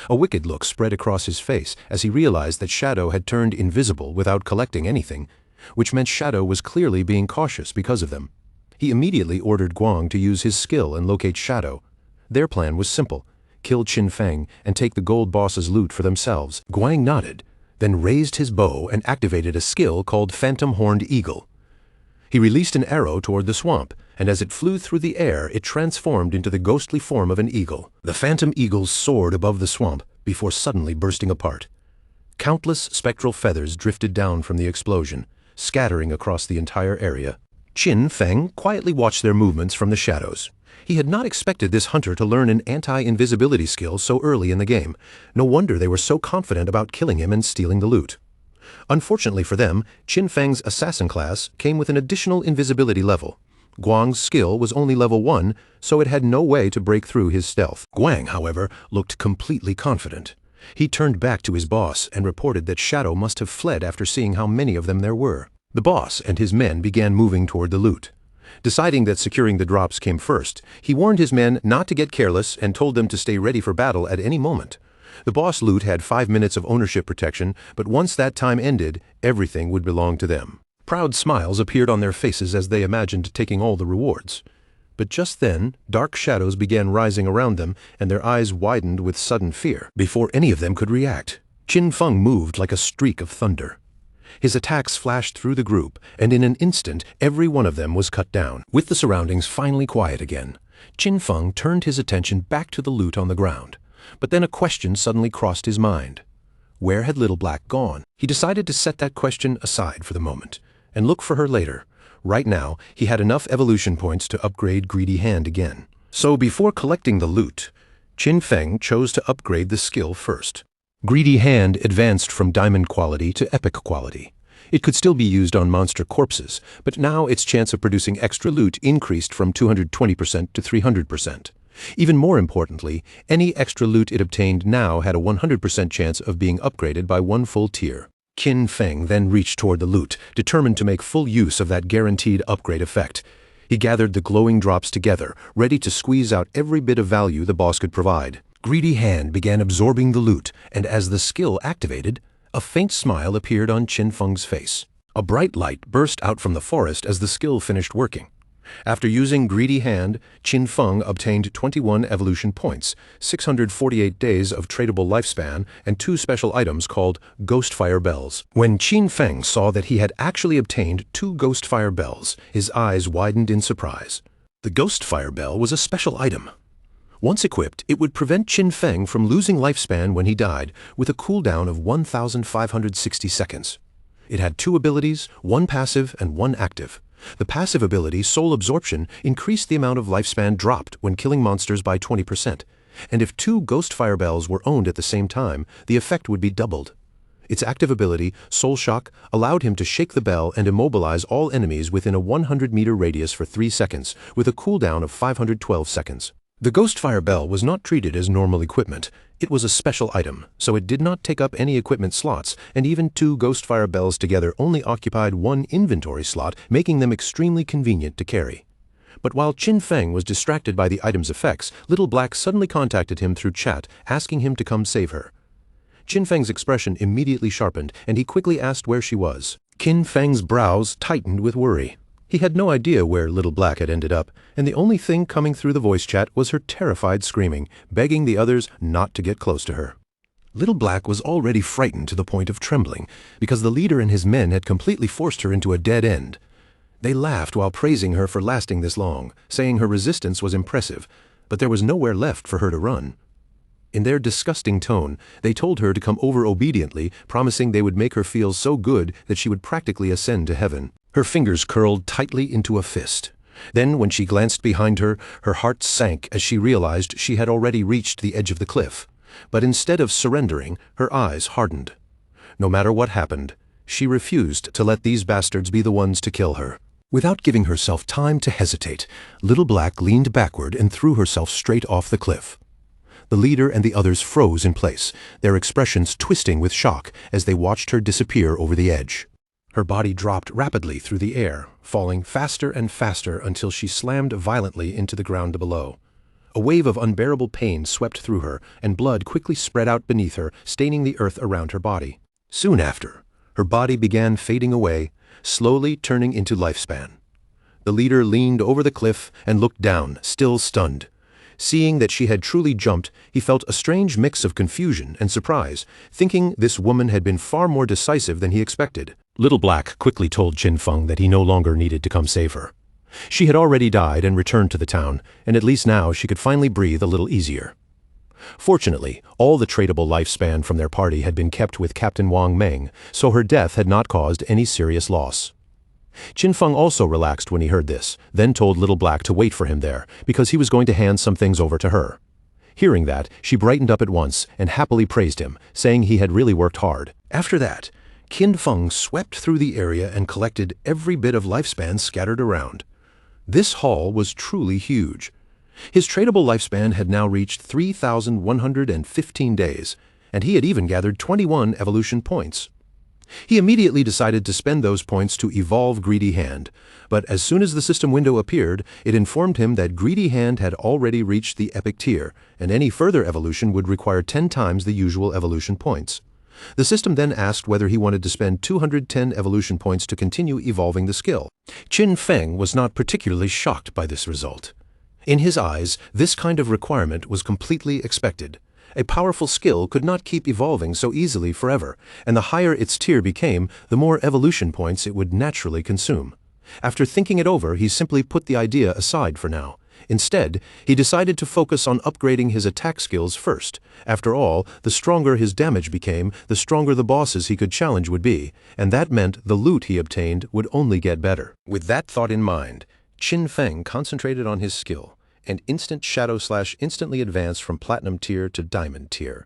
A wicked look spread across his face as he realized that Shadow had turned invisible without collecting anything, which meant Shadow was clearly being cautious because of them. He immediately ordered Guang to use his skill and locate Shadow. Their plan was simple: kill Qin Feng and take the gold boss's loot for themselves. Guang nodded, then raised his bow and activated a skill called Phantom Horned Eagle. He released an arrow toward the swamp, and as it flew through the air, it transformed into the ghostly form of an eagle. The phantom eagle soared above the swamp before suddenly bursting apart. Countless spectral feathers drifted down from the explosion, scattering across the entire area. Qin Feng quietly watched their movements from the shadows. He had not expected this hunter to learn an anti-invisibility skill so early in the game. No wonder they were so confident about killing him and stealing the loot. Unfortunately for them, Qin Feng's assassin class came with an additional invisibility level. Guang's skill was only level 1, so it had no way to break through his stealth. Guang, however, looked completely confident. He turned back to his boss and reported that Shadow must have fled after seeing how many of them there were. The boss and his men began moving toward the loot. Deciding that securing the drops came first, he warned his men not to get careless and told them to stay ready for battle at any moment. The boss loot had 5 minutes of ownership protection, but once that time ended, everything would belong to them. Proud smiles appeared on their faces as they imagined taking all the rewards. But just then, dark shadows began rising around them, and their eyes widened with sudden fear. Before any of them could react, Qin Feng moved like a streak of thunder. His attacks flashed through the group, and in an instant, every one of them was cut down. With the surroundings finally quiet again, Qin Feng turned his attention back to the loot on the ground. But then a question suddenly crossed his mind. Where had Little Black gone? He decided to set that question aside for the moment, and look for her later. Right now, he had enough evolution points to upgrade Greedy Hand again. So before collecting the loot, Qin Feng chose to upgrade the skill first. Greedy Hand advanced from diamond quality to epic quality. It could still be used on monster corpses, but now its chance of producing extra loot increased from 220% to 300%. Even more importantly, any extra loot it obtained now had a 100% chance of being upgraded by 1 full tier. Qin Feng then reached toward the loot, determined to make full use of that guaranteed upgrade effect. He gathered the glowing drops together, ready to squeeze out every bit of value the boss could provide. Greedy Hand began absorbing the loot, and as the skill activated, a faint smile appeared on Qin Feng's face. A bright light burst out from the forest as the skill finished working. After using Greedy Hand, Qin Feng obtained 21 evolution points, 648 days of tradable lifespan, and 2 special items called Ghostfire Bells. When Qin Feng saw that he had actually obtained 2 Ghostfire Bells, his eyes widened in surprise. The Ghostfire Bell was a special item. Once equipped, it would prevent Qin Feng from losing lifespan when he died, with a cooldown of 1,560 seconds. It had 2 abilities, 1 passive and 1 active. The passive ability, Soul Absorption, increased the amount of lifespan dropped when killing monsters by 20%, and if 2 Ghostfire Bells were owned at the same time, the effect would be doubled. Its active ability, Soul Shock, allowed him to shake the bell and immobilize all enemies within a 100-meter radius for 3 seconds, with a cooldown of 512 seconds. The Ghostfire Bell was not treated as normal equipment. It was a special item, so it did not take up any equipment slots, and even 2 Ghostfire Bells together only occupied 1 inventory slot, making them extremely convenient to carry. But while Qin Feng was distracted by the item's effects, Little Black suddenly contacted him through chat, asking him to come save her. Qin Feng's expression immediately sharpened, and he quickly asked where she was. Qin Feng's brows tightened with worry. He had no idea where Little Black had ended up, and the only thing coming through the voice chat was her terrified screaming, begging the others not to get close to her. Little Black was already frightened to the point of trembling, because the leader and his men had completely forced her into a dead end. They laughed while praising her for lasting this long, saying her resistance was impressive, but there was nowhere left for her to run. In their disgusting tone, they told her to come over obediently, promising they would make her feel so good that she would practically ascend to heaven. Her fingers curled tightly into a fist. Then, when she glanced behind her, her heart sank as she realized she had already reached the edge of the cliff. But instead of surrendering, her eyes hardened. No matter what happened, she refused to let these bastards be the ones to kill her. Without giving herself time to hesitate, Little Black leaned backward and threw herself straight off the cliff. The leader and the others froze in place, their expressions twisting with shock as they watched her disappear over the edge. Her body dropped rapidly through the air, falling faster and faster until she slammed violently into the ground below. A wave of unbearable pain swept through her, and blood quickly spread out beneath her, staining the earth around her body. Soon after, her body began fading away, slowly turning into lifespan. The leader leaned over the cliff and looked down, still stunned. Seeing that she had truly jumped, he felt a strange mix of confusion and surprise, thinking this woman had been far more decisive than he expected. Little Black quickly told Qin Feng that he no longer needed to come save her. She had already died and returned to the town, and at least now she could finally breathe a little easier. Fortunately, all the tradable lifespan from their party had been kept with Captain Wang Meng, so her death had not caused any serious loss. Qin Feng also relaxed when he heard this, then told Little Black to wait for him there, because he was going to hand some things over to her. Hearing that, she brightened up at once and happily praised him, saying he had really worked hard. After that, Qin Feng swept through the area and collected every bit of lifespan scattered around. This haul was truly huge. His tradable lifespan had now reached 3,115 days, and he had even gathered 21 evolution points. He immediately decided to spend those points to evolve Greedy Hand, but as soon as the system window appeared, it informed him that Greedy Hand had already reached the epic tier, and any further evolution would require 10 times the usual evolution points. The system then asked whether he wanted to spend 210 evolution points to continue evolving the skill. Qin Feng was not particularly shocked by this result. In his eyes, this kind of requirement was completely expected. A powerful skill could not keep evolving so easily forever, and the higher its tier became, the more evolution points it would naturally consume. After thinking it over, he simply put the idea aside for now. Instead, he decided to focus on upgrading his attack skills first. After all, the stronger his damage became, the stronger the bosses he could challenge would be, and that meant the loot he obtained would only get better. With that thought in mind, Qin Feng concentrated on his skill, and Instant Shadow Slash instantly advanced from Platinum tier to Diamond tier.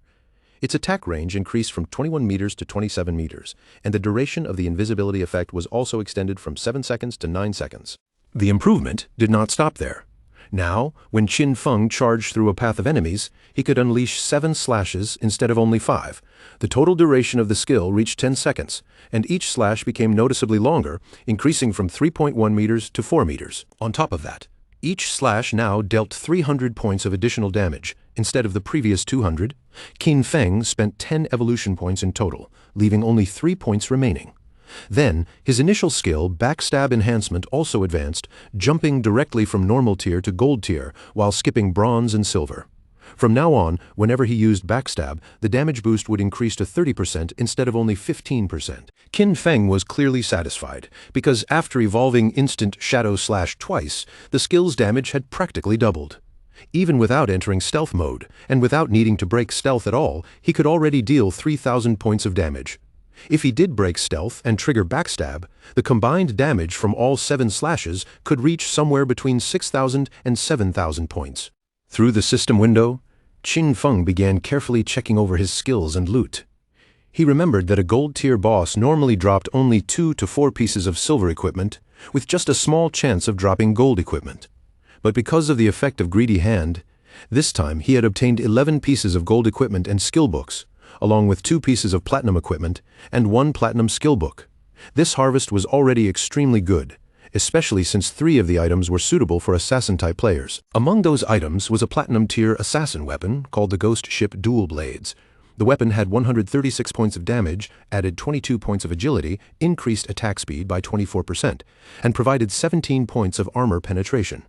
Its attack range increased from 21 meters to 27 meters, and the duration of the invisibility effect was also extended from 7 seconds to 9 seconds. The improvement did not stop there. Now, when Qin Feng charged through a path of enemies, he could unleash 7 slashes instead of only 5. The total duration of the skill reached 10 seconds, and each slash became noticeably longer, increasing from 3.1 meters to 4 meters. On top of that, each slash now dealt 300 points of additional damage, instead of the previous 200. Qin Feng spent 10 evolution points in total, leaving only 3 points remaining. Then, his initial skill, Backstab Enhancement, also advanced, jumping directly from normal tier to gold tier, while skipping bronze and silver. From now on, whenever he used Backstab, the damage boost would increase to 30% instead of only 15%. Qin Feng was clearly satisfied, because after evolving Instant Shadow Slash twice, the skill's damage had practically doubled. Even without entering stealth mode, and without needing to break stealth at all, he could already deal 3,000 points of damage. If he did break stealth and trigger Backstab, the combined damage from all 7 slashes could reach somewhere between 6,000 and 7,000 points. Through the system window, Qin Feng began carefully checking over his skills and loot. He remembered that a gold-tier boss normally dropped only 2 to 4 pieces of silver equipment, with just a small chance of dropping gold equipment. But because of the effect of Greedy Hand, this time he had obtained 11 pieces of gold equipment and skill books, along with 2 pieces of platinum equipment and 1 platinum skill book. This harvest was already extremely good, especially since 3 of the items were suitable for assassin-type players. Among those items was a platinum-tier assassin weapon called the Ghost Ship Dual Blades. The weapon had 136 points of damage, added 22 points of agility, increased attack speed by 24%, and provided 17 points of armor penetration.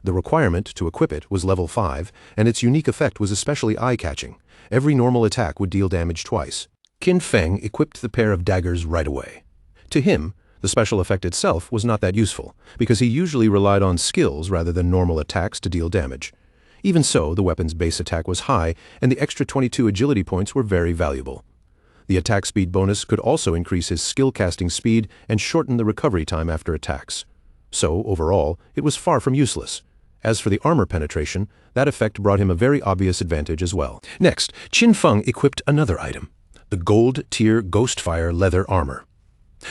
The requirement to equip it was level 5, and its unique effect was especially eye-catching. Every normal attack would deal damage twice. Qin Feng equipped the pair of daggers right away. To him, the special effect itself was not that useful, because he usually relied on skills rather than normal attacks to deal damage. Even so, the weapon's base attack was high, and the extra 22 agility points were very valuable. The attack speed bonus could also increase his skill casting speed and shorten the recovery time after attacks. So, overall, it was far from useless. As for the armor penetration, that effect brought him a very obvious advantage as well. Next, Qin Feng equipped another item, the gold-tier Ghostfire leather armor.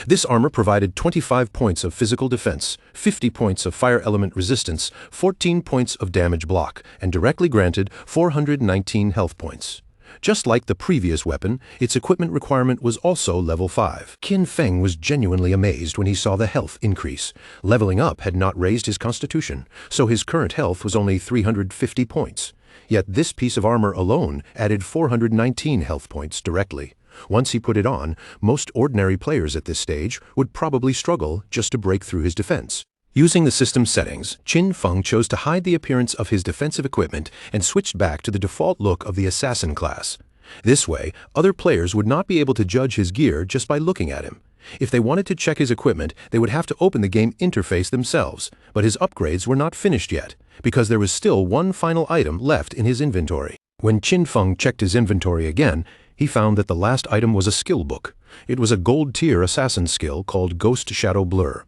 This armor provided 25 points of physical defense, 50 points of fire element resistance, 14 points of damage block, and directly granted 419 health points. Just like the previous weapon, its equipment requirement was also level 5. Qin Feng was genuinely amazed when he saw the health increase. Leveling up had not raised his constitution, so his current health was only 350 points. Yet this piece of armor alone added 419 health points directly. Once he put it on, most ordinary players at this stage would probably struggle just to break through his defense. Using the system settings, Qin Feng chose to hide the appearance of his defensive equipment and switched back to the default look of the assassin class. This way, other players would not be able to judge his gear just by looking at him. If they wanted to check his equipment, they would have to open the game interface themselves, but his upgrades were not finished yet, because there was still one final item left in his inventory. When Qin Feng checked his inventory again, he found that the last item was a skill book. It was a gold-tier assassin skill called Ghost Shadow Blur.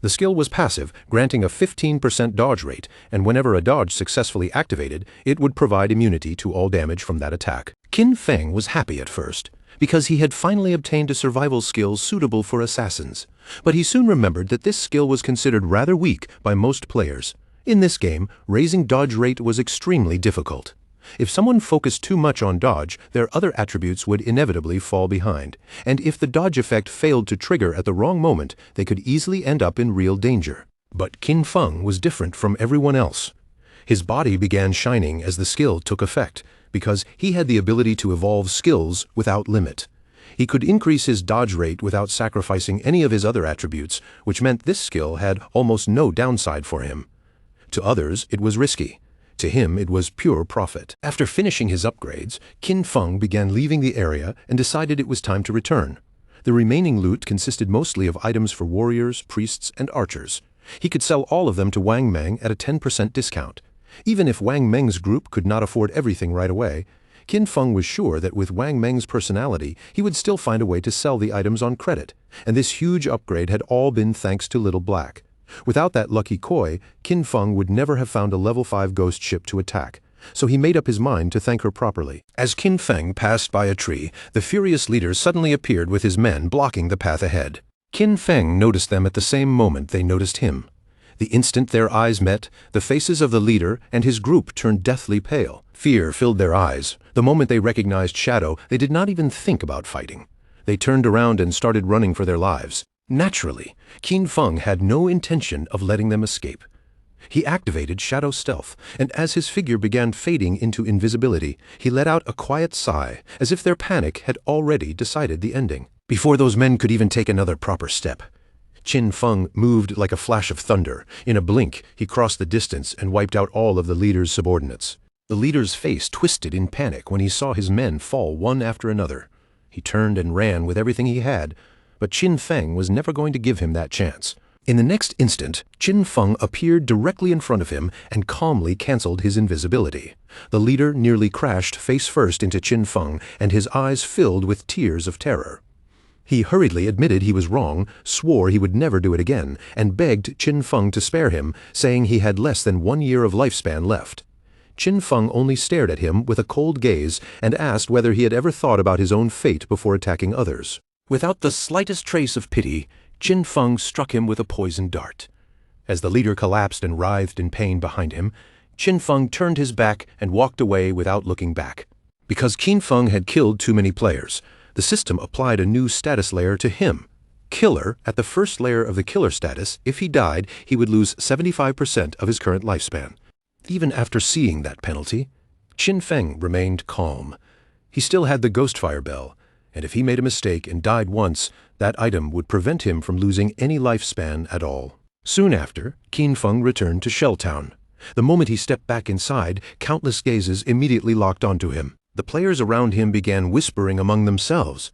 The skill was passive, granting a 15% dodge rate, and whenever a dodge successfully activated, it would provide immunity to all damage from that attack. Qin Feng was happy at first, because he had finally obtained a survival skill suitable for assassins. But he soon remembered that this skill was considered rather weak by most players. In this game, raising dodge rate was extremely difficult. If someone focused too much on dodge, their other attributes would inevitably fall behind, and if the dodge effect failed to trigger at the wrong moment, they could easily end up in real danger. But Qin Feng was different from everyone else. His body began shining as the skill took effect, because he had the ability to evolve skills without limit. He could increase his dodge rate without sacrificing any of his other attributes, which meant this skill had almost no downside for him. To others, it was risky. To him, it was pure profit. After finishing his upgrades, Qin Feng began leaving the area and decided it was time to return. The remaining loot consisted mostly of items for warriors, priests, and archers. He could sell all of them to Wang Meng at a 10% discount. Even if Wang Meng's group could not afford everything right away, Qin Feng was sure that with Wang Meng's personality, he would still find a way to sell the items on credit, and this huge upgrade had all been thanks to Little Black. Without that lucky koi, Qin Feng would never have found a level 5 ghost ship to attack, so he made up his mind to thank her properly. As Qin Feng passed by a tree, the furious leader suddenly appeared with his men blocking the path ahead. Qin Feng noticed them at the same moment they noticed him. The instant their eyes met, the faces of the leader and his group turned deathly pale. Fear filled their eyes. The moment they recognized Shadow, they did not even think about fighting. They turned around and started running for their lives. Naturally, Qin Feng had no intention of letting them escape. He activated Shadow Stealth, and as his figure began fading into invisibility, he let out a quiet sigh, as if their panic had already decided the ending. Before those men could even take another proper step, Qin Feng moved like a flash of thunder. In a blink, he crossed the distance and wiped out all of the leader's subordinates. The leader's face twisted in panic when he saw his men fall one after another. He turned and ran with everything he had, but Qin Feng was never going to give him that chance. In the next instant, Qin Feng appeared directly in front of him and calmly canceled his invisibility. The leader nearly crashed face first into Qin Feng, and his eyes filled with tears of terror. He hurriedly admitted he was wrong, swore he would never do it again, and begged Qin Feng to spare him, saying he had less than 1 year of lifespan left. Qin Feng only stared at him with a cold gaze and asked whether he had ever thought about his own fate before attacking others. Without the slightest trace of pity, Qin Feng struck him with a poisoned dart. As the leader collapsed and writhed in pain behind him, Qin Feng turned his back and walked away without looking back. Because Qin Feng had killed too many players, the system applied a new status layer to him. Killer, at the first layer of the killer status, if he died, he would lose 75% of his current lifespan. Even after seeing that penalty, Qin Feng remained calm. He still had the Ghostfire Bell, and if he made a mistake and died once, that item would prevent him from losing any lifespan at all. Soon after, Qin Feng returned to Shell Town. The moment he stepped back inside, countless gazes immediately locked onto him. The players around him began whispering among themselves.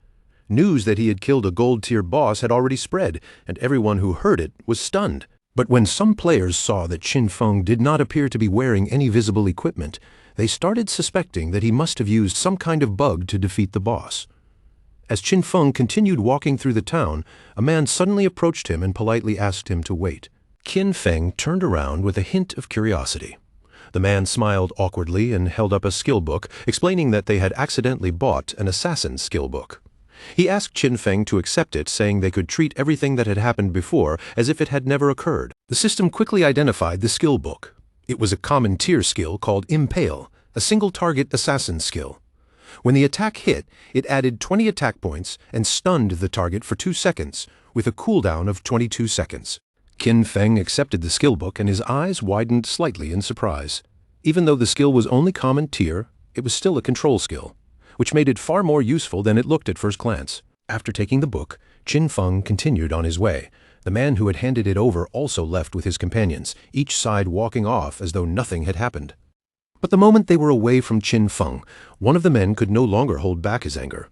News that he had killed a gold-tier boss had already spread, and everyone who heard it was stunned. But when some players saw that Qin Feng did not appear to be wearing any visible equipment, they started suspecting that he must have used some kind of bug to defeat the boss. As Qin Feng continued walking through the town, a man suddenly approached him and politely asked him to wait. Qin Feng turned around with a hint of curiosity. The man smiled awkwardly and held up a skill book, explaining that they had accidentally bought an assassin's skill book. He asked Qin Feng to accept it, saying they could treat everything that had happened before as if it had never occurred. The system quickly identified the skill book. It was a common tier skill called Impale, a single-target assassin skill. When the attack hit, it added 20 attack points and stunned the target for 2 seconds, with a cooldown of 22 seconds. Qin Feng accepted the skill book and his eyes widened slightly in surprise. Even though the skill was only common tier, it was still a control skill, which made it far more useful than it looked at first glance. After taking the book, Qin Feng continued on his way, The man who had handed it over also left with his companions, each side walking off as though nothing had happened. But the moment they were away from Qin Feng, one of the men could no longer hold back his anger.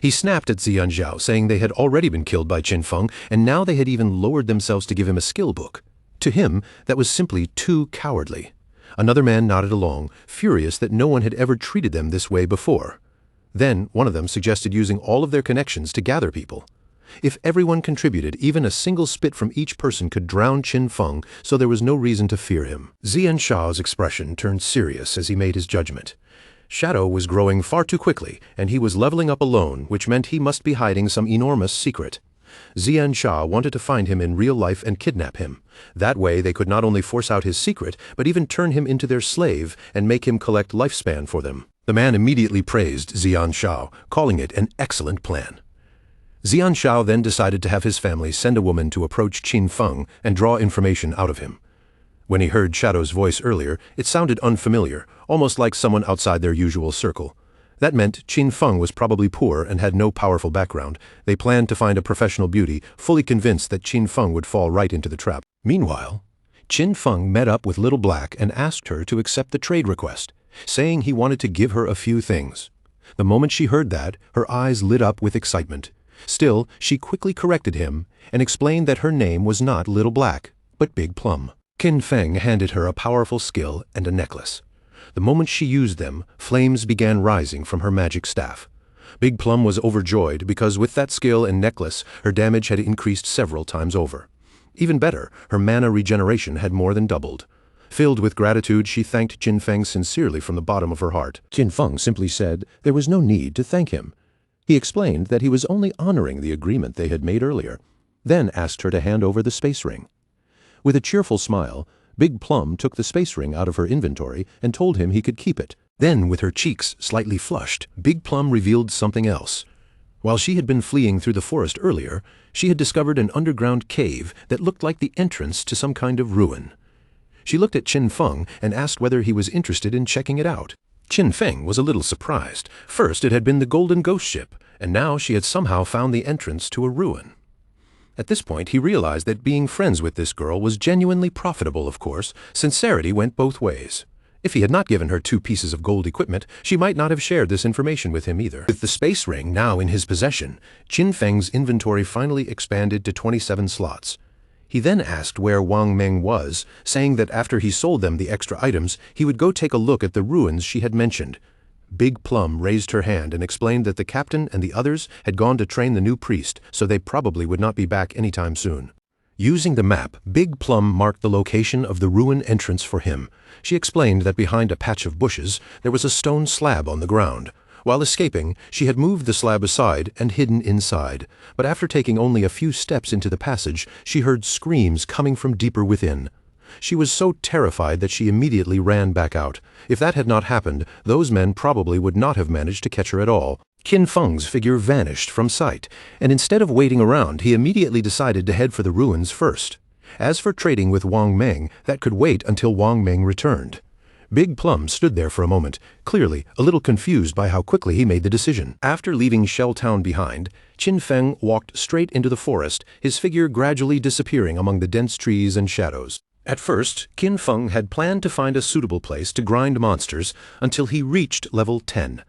He snapped at Xian Zhao, saying they had already been killed by Qin Feng, and now they had even lowered themselves to give him a skill book. To him, that was simply too cowardly. Another man nodded along, furious that no one had ever treated them this way before. Then one of them suggested using all of their connections to gather people. If everyone contributed, even a single spit from each person could drown Qin Feng, so there was no reason to fear him. Xian Zhao's expression turned serious as he made his judgment. Shadow was growing far too quickly, and he was leveling up alone, which meant he must be hiding some enormous secret. Xian Zhao wanted to find him in real life and kidnap him. That way they could not only force out his secret, but even turn him into their slave and make him collect lifespan for them. The man immediately praised Xian Zhao, calling it an excellent plan. Xian Zhao then decided to have his family send a woman to approach Qin Feng and draw information out of him. When he heard Shadow's voice earlier, it sounded unfamiliar, almost like someone outside their usual circle. That meant Qin Feng was probably poor and had no powerful background. They planned to find a professional beauty, fully convinced that Qin Feng would fall right into the trap. Meanwhile, Qin Feng met up with Little Black and asked her to accept the trade request, saying he wanted to give her a few things. The moment she heard that, her eyes lit up with excitement. Still, she quickly corrected him and explained that her name was not Little Black, but Big Plum. Qin Feng handed her a powerful skill and a necklace. The moment she used them, flames began rising from her magic staff. Big Plum was overjoyed because with that skill and necklace, her damage had increased several times over. Even better, her mana regeneration had more than doubled. Filled with gratitude, she thanked Qin Feng sincerely from the bottom of her heart. Qin Feng simply said there was no need to thank him. He explained that he was only honoring the agreement they had made earlier, then asked her to hand over the space ring. With a cheerful smile, Big Plum took the space ring out of her inventory and told him he could keep it. Then, with her cheeks slightly flushed, Big Plum revealed something else. While she had been fleeing through the forest earlier, she had discovered an underground cave that looked like the entrance to some kind of ruin. She looked at Qin Feng and asked whether he was interested in checking it out. Qin Feng was a little surprised. First it had been the Golden Ghost Ship, and now she had somehow found the entrance to a ruin. At this point he realized that being friends with this girl was genuinely profitable, of course. Sincerity went both ways. If he had not given her 2 pieces of gold equipment, she might not have shared this information with him either. With the space ring now in his possession, Qin Feng's inventory finally expanded to 27 slots. He then asked where Wang Meng was, saying that after he sold them the extra items, he would go take a look at the ruins she had mentioned. Big Plum raised her hand and explained that the captain and the others had gone to train the new priest, so they probably would not be back anytime soon. Using the map, Big Plum marked the location of the ruin entrance for him. She explained that behind a patch of bushes, there was a stone slab on the ground. While escaping, she had moved the slab aside and hidden inside, but after taking only a few steps into the passage, she heard screams coming from deeper within. She was so terrified that she immediately ran back out. If that had not happened, those men probably would not have managed to catch her at all. Qin Feng's figure vanished from sight, and instead of waiting around, he immediately decided to head for the ruins first. As for trading with Wang Meng, that could wait until Wang Meng returned. Big Plum stood there for a moment, clearly a little confused by how quickly he made the decision. After leaving Shell Town behind, Qin Feng walked straight into the forest, his figure gradually disappearing among the dense trees and shadows. At first, Qin Feng had planned to find a suitable place to grind monsters until he reached level 10.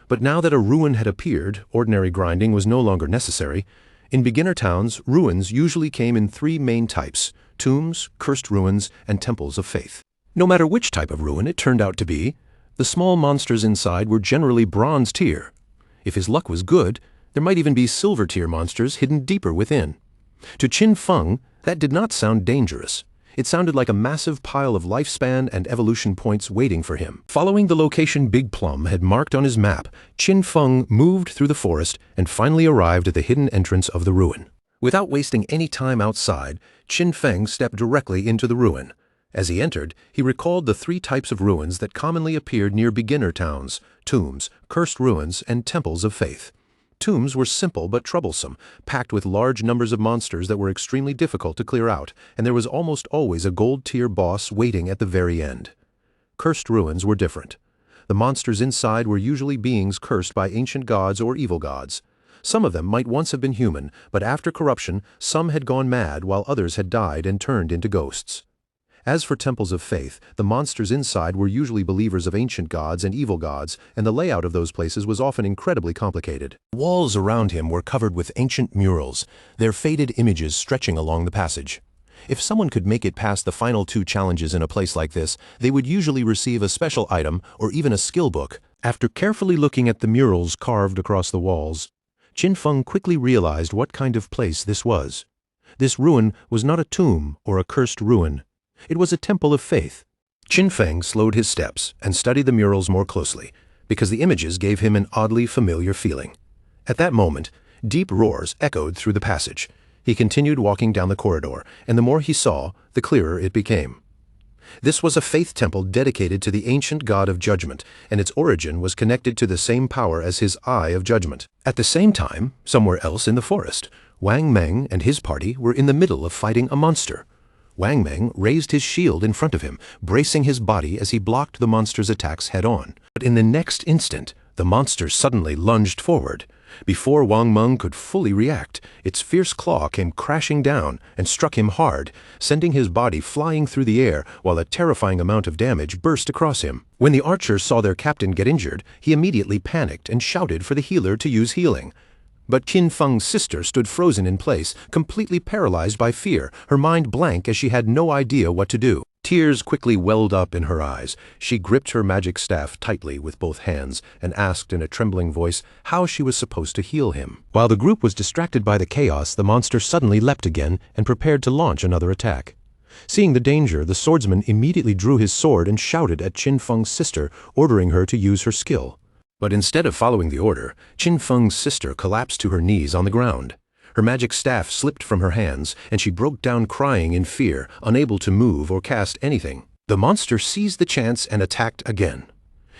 But now that a ruin had appeared, ordinary grinding was no longer necessary. In beginner towns, ruins usually came in 3 main types: tombs, cursed ruins, and temples of faith. No matter which type of ruin it turned out to be, the small monsters inside were generally bronze tier. If his luck was good, there might even be silver tier monsters hidden deeper within. To Qin Feng, that did not sound dangerous. It sounded like a massive pile of lifespan and evolution points waiting for him. Following the location Big Plum had marked on his map, Qin Feng moved through the forest and finally arrived at the hidden entrance of the ruin. Without wasting any time outside, Qin Feng stepped directly into the ruin. As he entered, he recalled the 3 types of ruins that commonly appeared near beginner towns: tombs, cursed ruins, and temples of faith. Tombs were simple but troublesome, packed with large numbers of monsters that were extremely difficult to clear out, and there was almost always a gold-tier boss waiting at the very end. Cursed ruins were different. The monsters inside were usually beings cursed by ancient gods or evil gods. Some of them might once have been human, but after corruption, some had gone mad while others had died and turned into ghosts. As for temples of faith, the monsters inside were usually believers of ancient gods and evil gods, and the layout of those places was often incredibly complicated. Walls around him were covered with ancient murals, their faded images stretching along the passage. If someone could make it past the final 2 challenges in a place like this, they would usually receive a special item or even a skill book. After carefully looking at the murals carved across the walls, Qin Feng quickly realized what kind of place this was. This ruin was not a tomb or a cursed ruin. It was a temple of faith. Qin Feng slowed his steps and studied the murals more closely, because the images gave him an oddly familiar feeling. At that moment, deep roars echoed through the passage. He continued walking down the corridor, and the more he saw, the clearer it became. This was a faith temple dedicated to the ancient god of judgment, and its origin was connected to the same power as his Eye of Judgment. At the same time, somewhere else in the forest, Wang Meng and his party were in the middle of fighting a monster. Wang Meng raised his shield in front of him, bracing his body as he blocked the monster's attacks head-on. But in the next instant, the monster suddenly lunged forward. Before Wang Meng could fully react, its fierce claw came crashing down and struck him hard, sending his body flying through the air while a terrifying amount of damage burst across him. When the archers saw their captain get injured, he immediately panicked and shouted for the healer to use healing. But Qin Feng's sister stood frozen in place, completely paralyzed by fear, her mind blank as she had no idea what to do. Tears quickly welled up in her eyes. She gripped her magic staff tightly with both hands and asked in a trembling voice how she was supposed to heal him. While the group was distracted by the chaos, the monster suddenly leapt again and prepared to launch another attack. Seeing the danger, the swordsman immediately drew his sword and shouted at Qin Feng's sister, ordering her to use her skill. But instead of following the order, Qin Feng's sister collapsed to her knees on the ground. Her magic staff slipped from her hands, and she broke down crying in fear, unable to move or cast anything. The monster seized the chance and attacked again.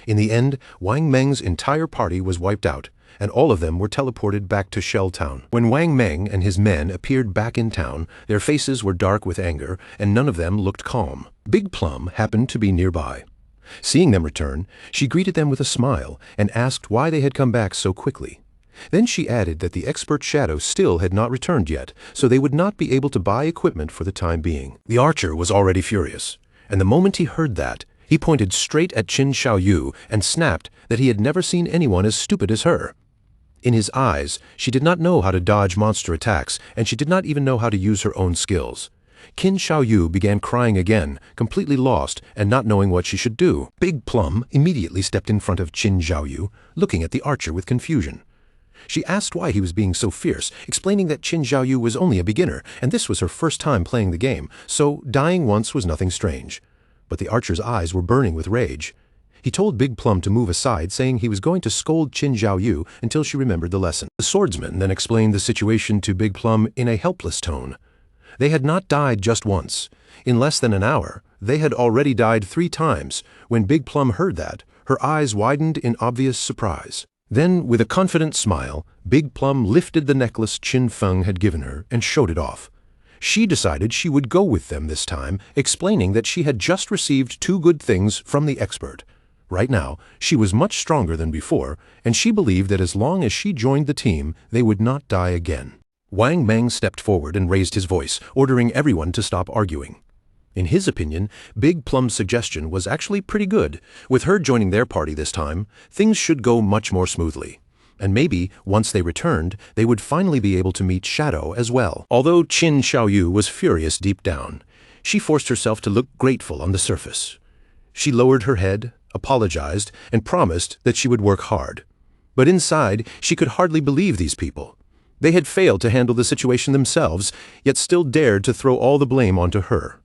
In the end, Wang Meng's entire party was wiped out, and all of them were teleported back to Shell Town. When Wang Meng and his men appeared back in town, their faces were dark with anger, and none of them looked calm. Big Plum happened to be nearby. Seeing them return, she greeted them with a smile and asked why they had come back so quickly. Then she added that the expert Shadow still had not returned yet, so they would not be able to buy equipment for the time being. The archer was already furious, and the moment he heard that, he pointed straight at Qin Xiaoyu and snapped that he had never seen anyone as stupid as her. In his eyes, she did not know how to dodge monster attacks, and she did not even know how to use her own skills. Qin Xiaoyu began crying again, completely lost and not knowing what she should do. Big Plum immediately stepped in front of Qin Xiaoyu, looking at the archer with confusion. She asked why he was being so fierce, explaining that Qin Xiaoyu was only a beginner, and this was her first time playing the game, so dying once was nothing strange. But the archer's eyes were burning with rage. He told Big Plum to move aside, saying he was going to scold Qin Xiaoyu until she remembered the lesson. The swordsman then explained the situation to Big Plum in a helpless tone. They had not died just once. In less than an hour, they had already died 3 times. When Big Plum heard that, her eyes widened in obvious surprise. Then, with a confident smile, Big Plum lifted the necklace Qin Feng had given her and showed it off. She decided she would go with them this time, explaining that she had just received 2 good things from the expert. Right now, she was much stronger than before, and she believed that as long as she joined the team, they would not die again. Wang Meng stepped forward and raised his voice, ordering everyone to stop arguing. In his opinion, Big Plum's suggestion was actually pretty good. With her joining their party this time, things should go much more smoothly. And maybe, once they returned, they would finally be able to meet Shadow as well. Although Qin Xiaoyu was furious deep down, she forced herself to look grateful on the surface. She lowered her head, apologized, and promised that she would work hard. But inside, she could hardly believe these people. They had failed to handle the situation themselves, yet still dared to throw all the blame onto her.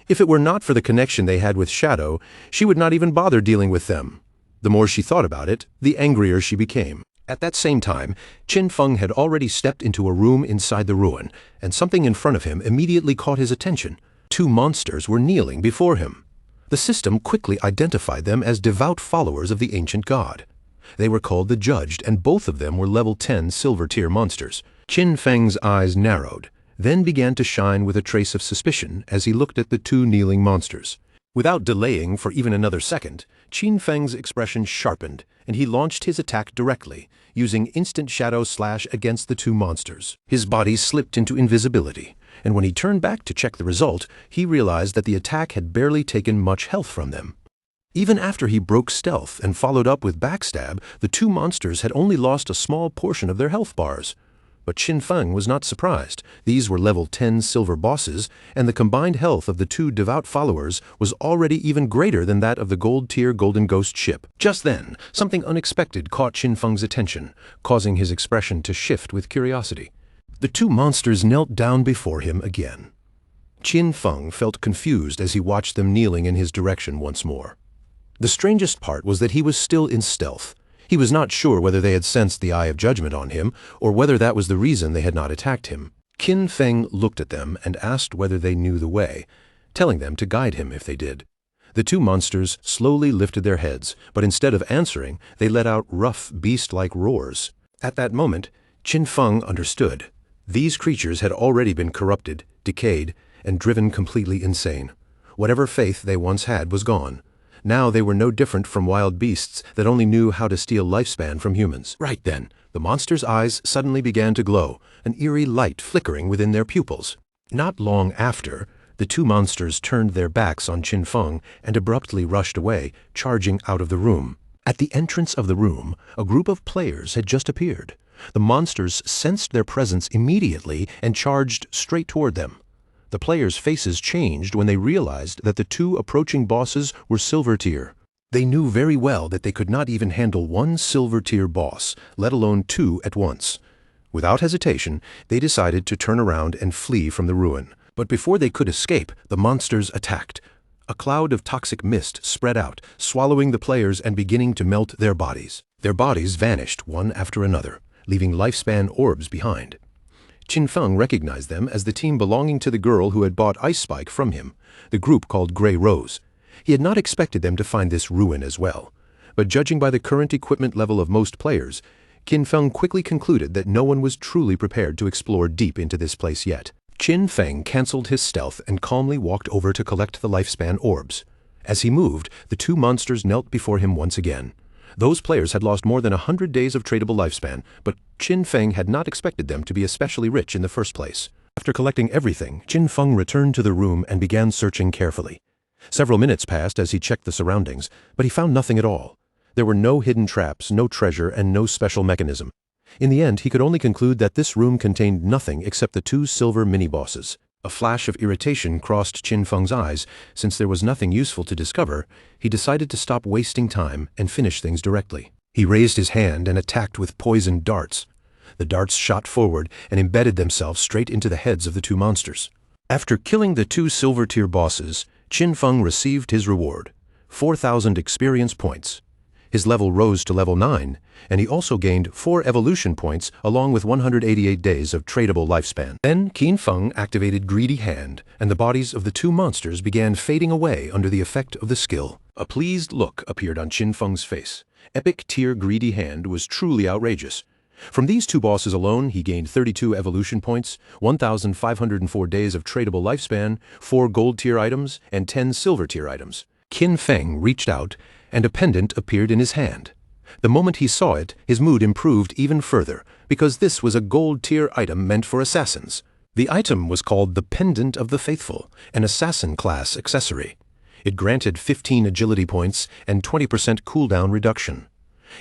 If it were not for the connection they had with Shadow, she would not even bother dealing with them. The more she thought about it, the angrier she became. At that same time, Qin Feng had already stepped into a room inside the ruin, and something in front of him immediately caught his attention. 2 monsters were kneeling before him. The system quickly identified them as devout followers of the ancient god. They were called the Judged, and both of them were level 10 silver tier monsters. Qin Feng's eyes narrowed, then began to shine with a trace of suspicion as he looked at the 2 kneeling monsters. Without delaying for even another second, Qin Feng's expression sharpened, and he launched his attack directly, using instant shadow slash against the two monsters. His body slipped into invisibility, and when he turned back to check the result, he realized that the attack had barely taken much health from them. Even after he broke stealth and followed up with backstab, the two monsters had only lost a small portion of their health bars. But Qin Feng was not surprised. These were level 10 silver bosses, and the combined health of the two devout followers was already even greater than that of the gold-tier Golden Ghost ship. Just then, something unexpected caught Qin Feng's attention, causing his expression to shift with curiosity. The two monsters knelt down before him again. Qin Feng felt confused as he watched them kneeling in his direction once more. The strangest part was that he was still in stealth. He was not sure whether they had sensed the Eye of Judgment on him, or whether that was the reason they had not attacked him. Qin Feng looked at them and asked whether they knew the way, telling them to guide him if they did. The two monsters slowly lifted their heads, but instead of answering, they let out rough, beast-like roars. At that moment, Qin Feng understood. These creatures had already been corrupted, decayed, and driven completely insane. Whatever faith they once had was gone. Now they were no different from wild beasts that only knew how to steal lifespan from humans. Right then, the monsters' eyes suddenly began to glow, an eerie light flickering within their pupils. Not long after, the two monsters turned their backs on Qin Feng and abruptly rushed away, charging out of the room. At the entrance of the room, a group of players had just appeared. The monsters sensed their presence immediately and charged straight toward them. The players' faces changed when they realized that the two approaching bosses were silver tier. They knew very well that they could not even handle one silver tier boss, let alone two at once. Without hesitation, they decided to turn around and flee from the ruin. But before they could escape, the monsters attacked. A cloud of toxic mist spread out, swallowing the players and beginning to melt their bodies. Their bodies vanished one after another, leaving lifespan orbs behind. Qin Feng recognized them as the team belonging to the girl who had bought Ice Spike from him, the group called Grey Rose. He had not expected them to find this ruin as well, but judging by the current equipment level of most players, Qin Feng quickly concluded that no one was truly prepared to explore deep into this place yet. Qin Feng canceled his stealth and calmly walked over to collect the lifespan orbs. As he moved, the two monsters knelt before him once again. Those players had lost more than 100 days of tradable lifespan, but Qin Feng had not expected them to be especially rich in the first place. After collecting everything, Qin Feng returned to the room and began searching carefully. Several minutes passed as he checked the surroundings, but he found nothing at all. There were no hidden traps, no treasure, and no special mechanism. In the end, he could only conclude that this room contained nothing except the two silver mini-bosses. A flash of irritation crossed Qin Feng's eyes. Since there was nothing useful to discover, he decided to stop wasting time and finish things directly. He raised his hand and attacked with poisoned darts. The darts shot forward and embedded themselves straight into the heads of the two monsters. After killing the two silver-tier bosses, Qin Feng received his reward, 4,000 experience points. His level rose to level 9, and he also gained 4 evolution points along with 188 days of tradable lifespan. Then Qin Feng activated Greedy Hand, and the bodies of the two monsters began fading away under the effect of the skill. A pleased look appeared on Qin Feng's face. Epic tier Greedy Hand was truly outrageous. From these two bosses alone, he gained 32 evolution points, 1,504 days of tradable lifespan, 4 gold tier items, and 10 silver tier items. Qin Feng reached out, and a pendant appeared in his hand. The moment he saw it, his mood improved even further, because this was a gold-tier item meant for assassins. The item was called the Pendant of the Faithful, an assassin-class accessory. It granted 15 agility points and 20% cooldown reduction.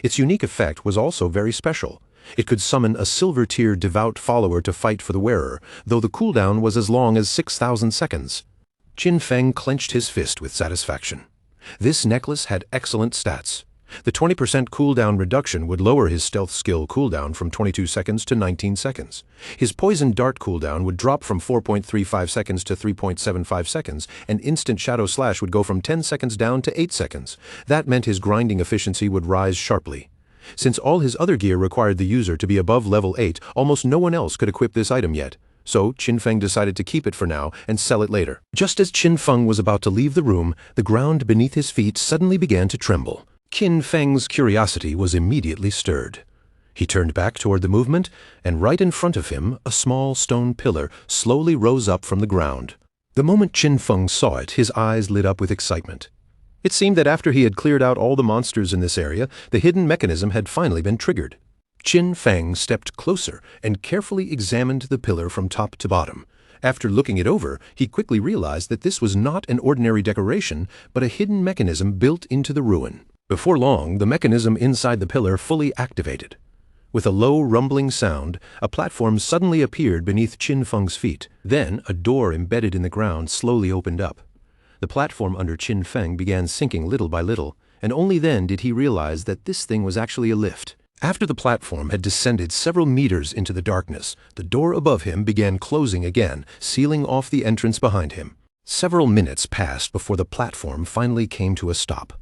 Its unique effect was also very special. It could summon a silver-tier devout follower to fight for the wearer, though the cooldown was as long as 6,000 seconds. Qin Feng clenched his fist with satisfaction. This necklace had excellent stats. The 20% cooldown reduction would lower his stealth skill cooldown from 22 seconds to 19 seconds. His poison dart cooldown would drop from 4.35 seconds to 3.75 seconds, and instant shadow slash would go from 10 seconds down to 8 seconds. That meant his grinding efficiency would rise sharply. Since all his other gear required the user to be above level 8, almost no one else could equip this item yet. So Qin Feng decided to keep it for now and sell it later. Just as Qin Feng was about to leave the room, the ground beneath his feet suddenly began to tremble. Qin Feng's curiosity was immediately stirred. He turned back toward the movement, and right in front of him, a small stone pillar slowly rose up from the ground. The moment Qin Feng saw it, his eyes lit up with excitement. It seemed that after he had cleared out all the monsters in this area, the hidden mechanism had finally been triggered. Qin Feng stepped closer and carefully examined the pillar from top to bottom. After looking it over, he quickly realized that this was not an ordinary decoration, but a hidden mechanism built into the ruin. Before long, the mechanism inside the pillar fully activated. With a low, rumbling sound, a platform suddenly appeared beneath Qin Feng's feet. Then, a door embedded in the ground slowly opened up. The platform under Qin Feng began sinking little by little, and only then did he realize that this thing was actually a lift. After the platform had descended several meters into the darkness, the door above him began closing again, sealing off the entrance behind him. Several minutes passed before the platform finally came to a stop.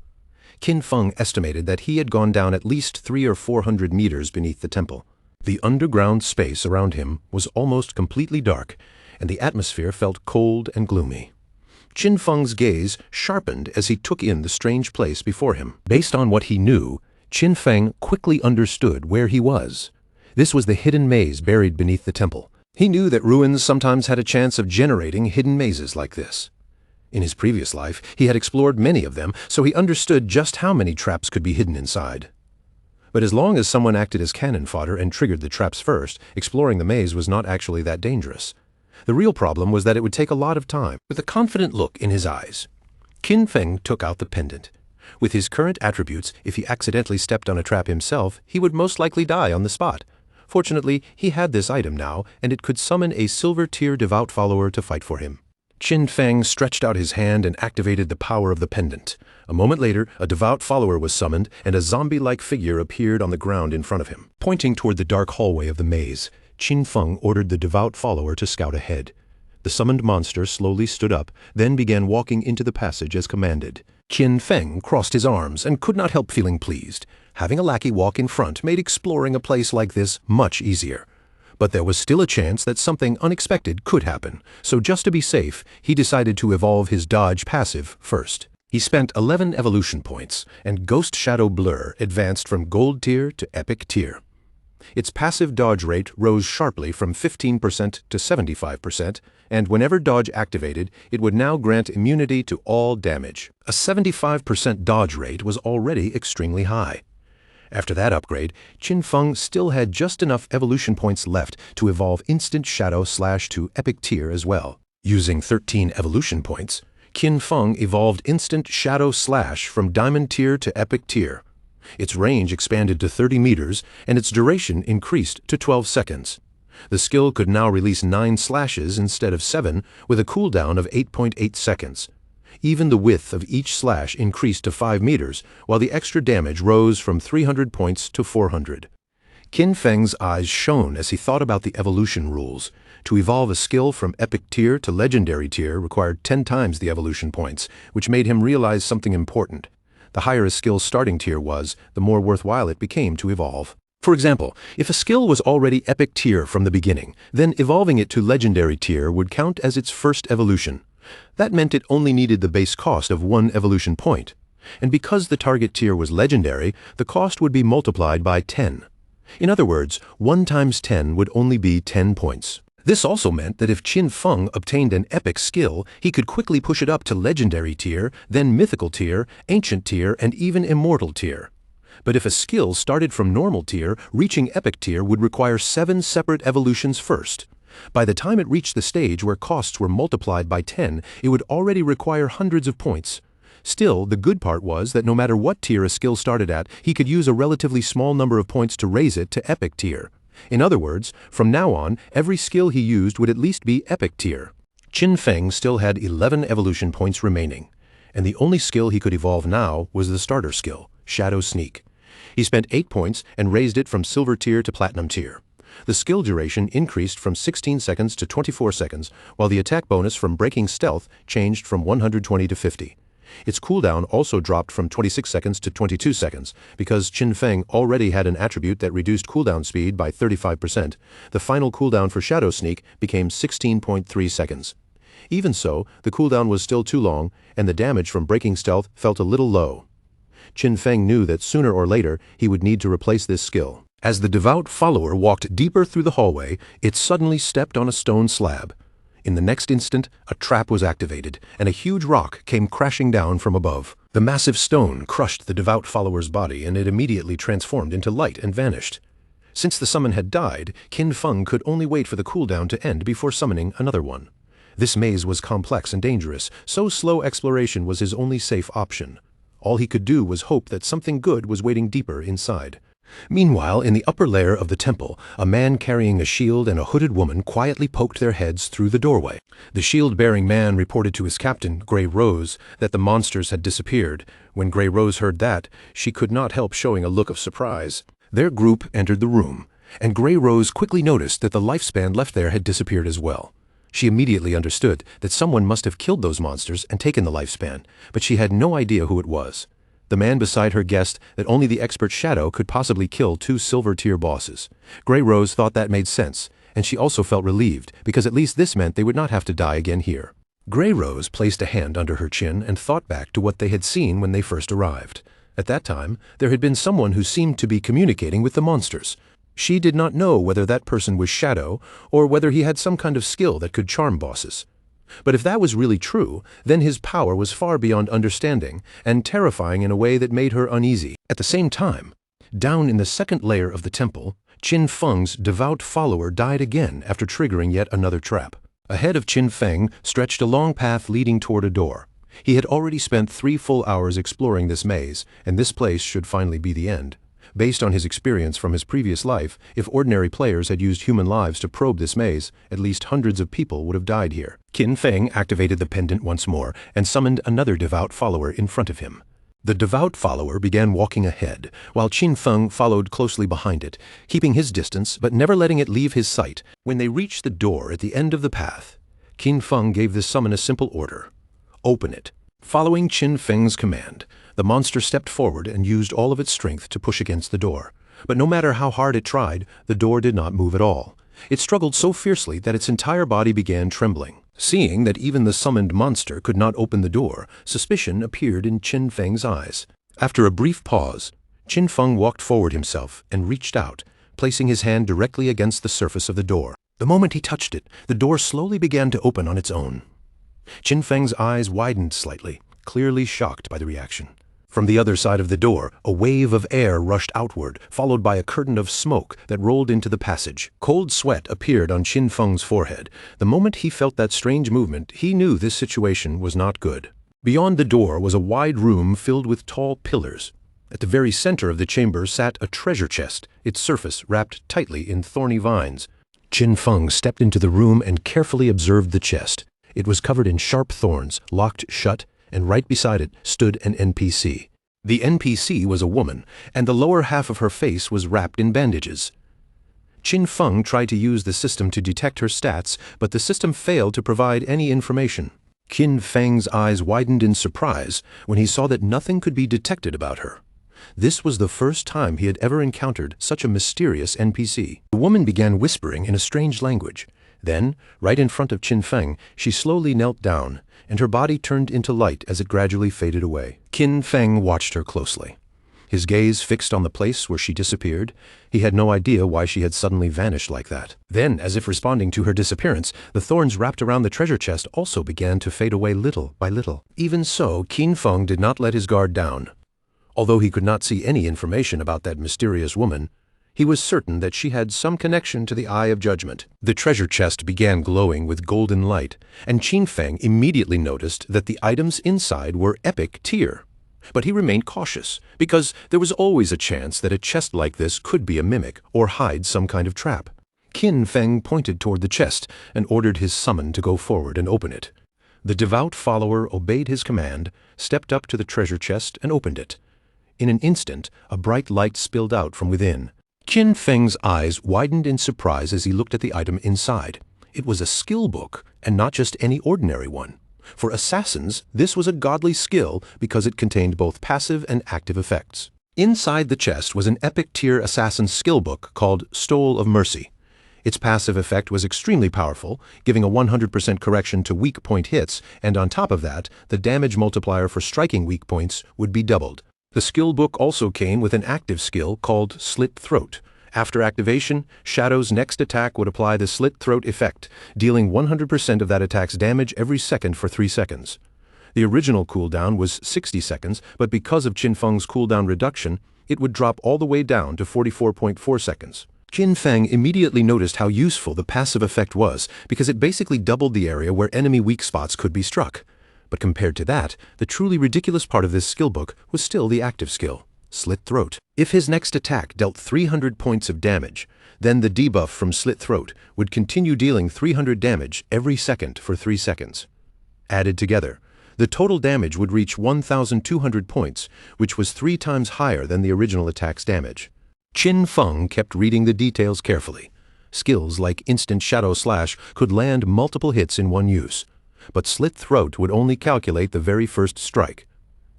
Qin Feng estimated that he had gone down at least 300 or 400 meters beneath the temple. The underground space around him was almost completely dark, and the atmosphere felt cold and gloomy. Qin Feng's gaze sharpened as he took in the strange place before him. Based on what he knew, Qin Feng quickly understood where he was. This was the hidden maze buried beneath the temple. He knew that ruins sometimes had a chance of generating hidden mazes like this. In his previous life, he had explored many of them, so he understood just how many traps could be hidden inside. But as long as someone acted as cannon fodder and triggered the traps first, exploring the maze was not actually that dangerous. The real problem was that it would take a lot of time. With a confident look in his eyes, Qin Feng took out the pendant. With his current attributes, if he accidentally stepped on a trap himself, he would most likely die on the spot. Fortunately, he had this item now, and it could summon a silver-tier devout follower to fight for him. Qin Feng stretched out his hand and activated the power of the pendant. A moment later, a devout follower was summoned, and a zombie-like figure appeared on the ground in front of him. Pointing toward the dark hallway of the maze, Qin Feng ordered the devout follower to scout ahead. The summoned monster slowly stood up, then began walking into the passage as commanded. Qin Feng crossed his arms and could not help feeling pleased. Having a lackey walk in front made exploring a place like this much easier. But there was still a chance that something unexpected could happen, so just to be safe, he decided to evolve his dodge passive first. He spent 11 evolution points, and Ghost Shadow Blur advanced from Gold Tier to Epic Tier. Its passive dodge rate rose sharply from 15% to 75%, and whenever dodge activated, it would now grant immunity to all damage. A 75% dodge rate was already extremely high. After that upgrade, Qin Feng still had just enough evolution points left to evolve Instant Shadow Slash to Epic Tier as well. Using 13 evolution points, Qin Feng evolved Instant Shadow Slash from Diamond Tier to Epic Tier. Its range expanded to 30 meters, and its duration increased to 12 seconds. The skill could now release 9 slashes instead of 7, with a cooldown of 8.8 seconds. Even the width of each slash increased to 5 meters, while the extra damage rose from 300 points to 400. Qin Feng's eyes shone as he thought about the evolution rules. To evolve a skill from Epic Tier to Legendary Tier required 10 times the evolution points, which made him realize something important. The higher a skill's starting tier was, the more worthwhile it became to evolve. For example, if a skill was already Epic Tier from the beginning, then evolving it to Legendary Tier would count as its first evolution. That meant it only needed the base cost of 1 evolution point. And because the target tier was Legendary, the cost would be multiplied by 10. In other words, 1 times 10 would only be 10 points. This also meant that if Qin Feng obtained an epic skill, he could quickly push it up to Legendary Tier, then Mythical Tier, Ancient Tier, and even Immortal Tier. But if a skill started from Normal Tier, reaching Epic Tier would require 7 separate evolutions first. By the time it reached the stage where costs were multiplied by 10, it would already require hundreds of points. Still, the good part was that no matter what tier a skill started at, he could use a relatively small number of points to raise it to Epic Tier. In other words, from now on, every skill he used would at least be Epic Tier. Qin Feng still had 11 evolution points remaining, and the only skill he could evolve now was the starter skill, Shadow Sneak. He spent 8 points and raised it from Silver Tier to Platinum Tier. The skill duration increased from 16 seconds to 24 seconds, while the attack bonus from Breaking Stealth changed from 120 to 50. Its cooldown also dropped from 26 seconds to 22 seconds. Because Qin Feng already had an attribute that reduced cooldown speed by 35%, the final cooldown for Shadow Sneak became 16.3 seconds. Even so, the cooldown was still too long, and the damage from Breaking Stealth felt a little low. Qin Feng knew that sooner or later he would need to replace this skill. As the devout follower walked deeper through the hallway, it suddenly stepped on a stone slab. In the next instant, a trap was activated, and a huge rock came crashing down from above. The massive stone crushed the devout follower's body, and it immediately transformed into light and vanished. Since the summon had died, Qin Feng could only wait for the cooldown to end before summoning another one. This maze was complex and dangerous, so slow exploration was his only safe option. All he could do was hope that something good was waiting deeper inside. Meanwhile, in the upper layer of the temple, a man carrying a shield and a hooded woman quietly poked their heads through the doorway. The shield-bearing man reported to his captain, Grey Rose, that the monsters had disappeared. When Grey Rose heard that, she could not help showing a look of surprise. Their group entered the room, and Grey Rose quickly noticed that the lifespan left there had disappeared as well. She immediately understood that someone must have killed those monsters and taken the lifespan, but she had no idea who it was. The man beside her guessed that only the expert Shadow could possibly kill 2 silver-tier bosses. Grey Rose thought that made sense, and she also felt relieved, because at least this meant they would not have to die again here. Grey Rose placed a hand under her chin and thought back to what they had seen when they first arrived. At that time, there had been someone who seemed to be communicating with the monsters. She did not know whether that person was Shadow, or whether he had some kind of skill that could charm bosses. But if that was really true, then his power was far beyond understanding, and terrifying in a way that made her uneasy. At the same time, down in the second layer of the temple, Qin Feng's devout follower died again after triggering yet another trap. Ahead of Qin Feng stretched a long path leading toward a door. He had already spent 3 full hours exploring this maze, and this place should finally be the end. Based on his experience from his previous life, if ordinary players had used human lives to probe this maze, at least hundreds of people would have died here. Qin Feng activated the pendant once more and summoned another devout follower in front of him. The devout follower began walking ahead, while Qin Feng followed closely behind it, keeping his distance but never letting it leave his sight. When they reached the door at the end of the path, Qin Feng gave the summon a simple order: open it. Following Qin Feng's command, the monster stepped forward and used all of its strength to push against the door. But no matter how hard it tried, the door did not move at all. It struggled so fiercely that its entire body began trembling. Seeing that even the summoned monster could not open the door, suspicion appeared in Qin Feng's eyes. After a brief pause, Qin Feng walked forward himself and reached out, placing his hand directly against the surface of the door. The moment he touched it, the door slowly began to open on its own. Qin Feng's eyes widened slightly, clearly shocked by the reaction. From the other side of the door, a wave of air rushed outward, followed by a curtain of smoke that rolled into the passage. Cold sweat appeared on Qin Feng's forehead. The moment he felt that strange movement, he knew this situation was not good. Beyond the door was a wide room filled with tall pillars. At the very center of the chamber sat a treasure chest, its surface wrapped tightly in thorny vines. Qin Feng stepped into the room and carefully observed the chest. It was covered in sharp thorns, locked shut, and right beside it stood an NPC. The NPC was a woman, and the lower half of her face was wrapped in bandages. Qin Feng tried to use the system to detect her stats, but the system failed to provide any information. Qin Feng's eyes widened in surprise when he saw that nothing could be detected about her. This was the first time he had ever encountered such a mysterious NPC. The woman began whispering in a strange language. Then, right in front of Qin Feng, she slowly knelt down, and her body turned into light as it gradually faded away. Qin Feng watched her closely. His gaze fixed on the place where she disappeared. He had no idea why she had suddenly vanished like that. Then, as if responding to her disappearance, the thorns wrapped around the treasure chest also began to fade away little by little. Even so, Qin Feng did not let his guard down. Although he could not see any information about that mysterious woman, he was certain that she had some connection to the Eye of Judgment. The treasure chest began glowing with golden light, and Qin Feng immediately noticed that the items inside were epic tier. But he remained cautious, because there was always a chance that a chest like this could be a mimic or hide some kind of trap. Qin Feng pointed toward the chest and ordered his summon to go forward and open it. The devout follower obeyed his command, stepped up to the treasure chest and opened it. In an instant, a bright light spilled out from within. Qin Feng's eyes widened in surprise as he looked at the item inside. It was a skill book, and not just any ordinary one. For assassins, this was a godly skill because it contained both passive and active effects. Inside the chest was an epic tier assassin skill book called Stole of Mercy. Its passive effect was extremely powerful, giving a 100% correction to weak point hits, and on top of that, the damage multiplier for striking weak points would be doubled. The skill book also came with an active skill called Slit Throat. After activation, Shadow's next attack would apply the Slit Throat effect, dealing 100% of that attack's damage every second for 3 seconds. The original cooldown was 60 seconds, but because of Qin Feng's cooldown reduction, it would drop all the way down to 44.4 seconds. Qin Feng immediately noticed how useful the passive effect was because it basically doubled the area where enemy weak spots could be struck. But compared to that, the truly ridiculous part of this skill book was still the active skill, Slit Throat. If his next attack dealt 300 points of damage, then the debuff from Slit Throat would continue dealing 300 damage every second for 3 seconds. Added together, the total damage would reach 1,200 points, which was 3 times higher than the original attack's damage. Qin Feng kept reading the details carefully. Skills like Instant Shadow Slash could land multiple hits in one use, but Slit Throat would only calculate the very first strike.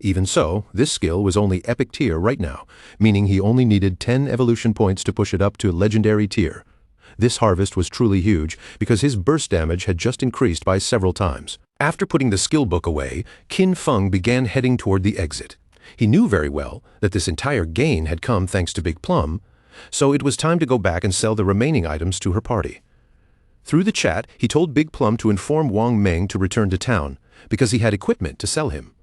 Even so, this skill was only epic tier right now, meaning he only needed 10 evolution points to push it up to legendary tier. This harvest was truly huge because his burst damage had just increased by several times. After putting the skill book away, Qin Feng began heading toward the exit. He knew very well that this entire gain had come thanks to Big Plum, so it was time to go back and sell the remaining items to her party. Through the chat, he told Big Plum to inform Wang Meng to return to town, because he had equipment to sell him.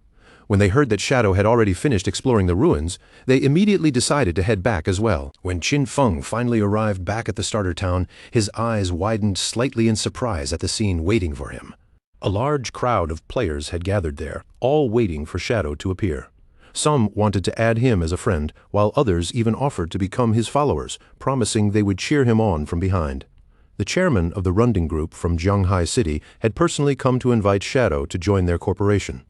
When they heard that Shadow had already finished exploring the ruins, they immediately decided to head back as well. When Qin Feng finally arrived back at the starter town, his eyes widened slightly in surprise at the scene waiting for him. A large crowd of players had gathered there, all waiting for Shadow to appear. Some wanted to add him as a friend, while others even offered to become his followers, promising they would cheer him on from behind. The chairman of the Runding Group from Zhanghai City had personally come to invite Shadow to join their corporation.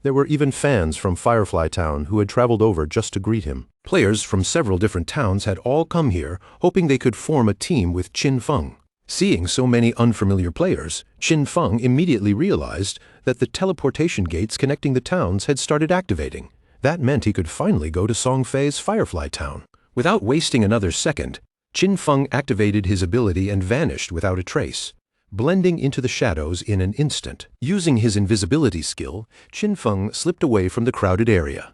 There were even fans from Firefly Town who had traveled over just to greet him. Players from several different towns had all come here, hoping they could form a team with Qin Feng. Seeing so many unfamiliar players, Qin Feng immediately realized that the teleportation gates connecting the towns had started activating. That meant he could finally go to Songfei's Firefly Town. Without wasting another second, Qin Feng activated his ability and vanished without a trace, blending into the shadows in an instant. Using his invisibility skill, Qin Feng slipped away from the crowded area.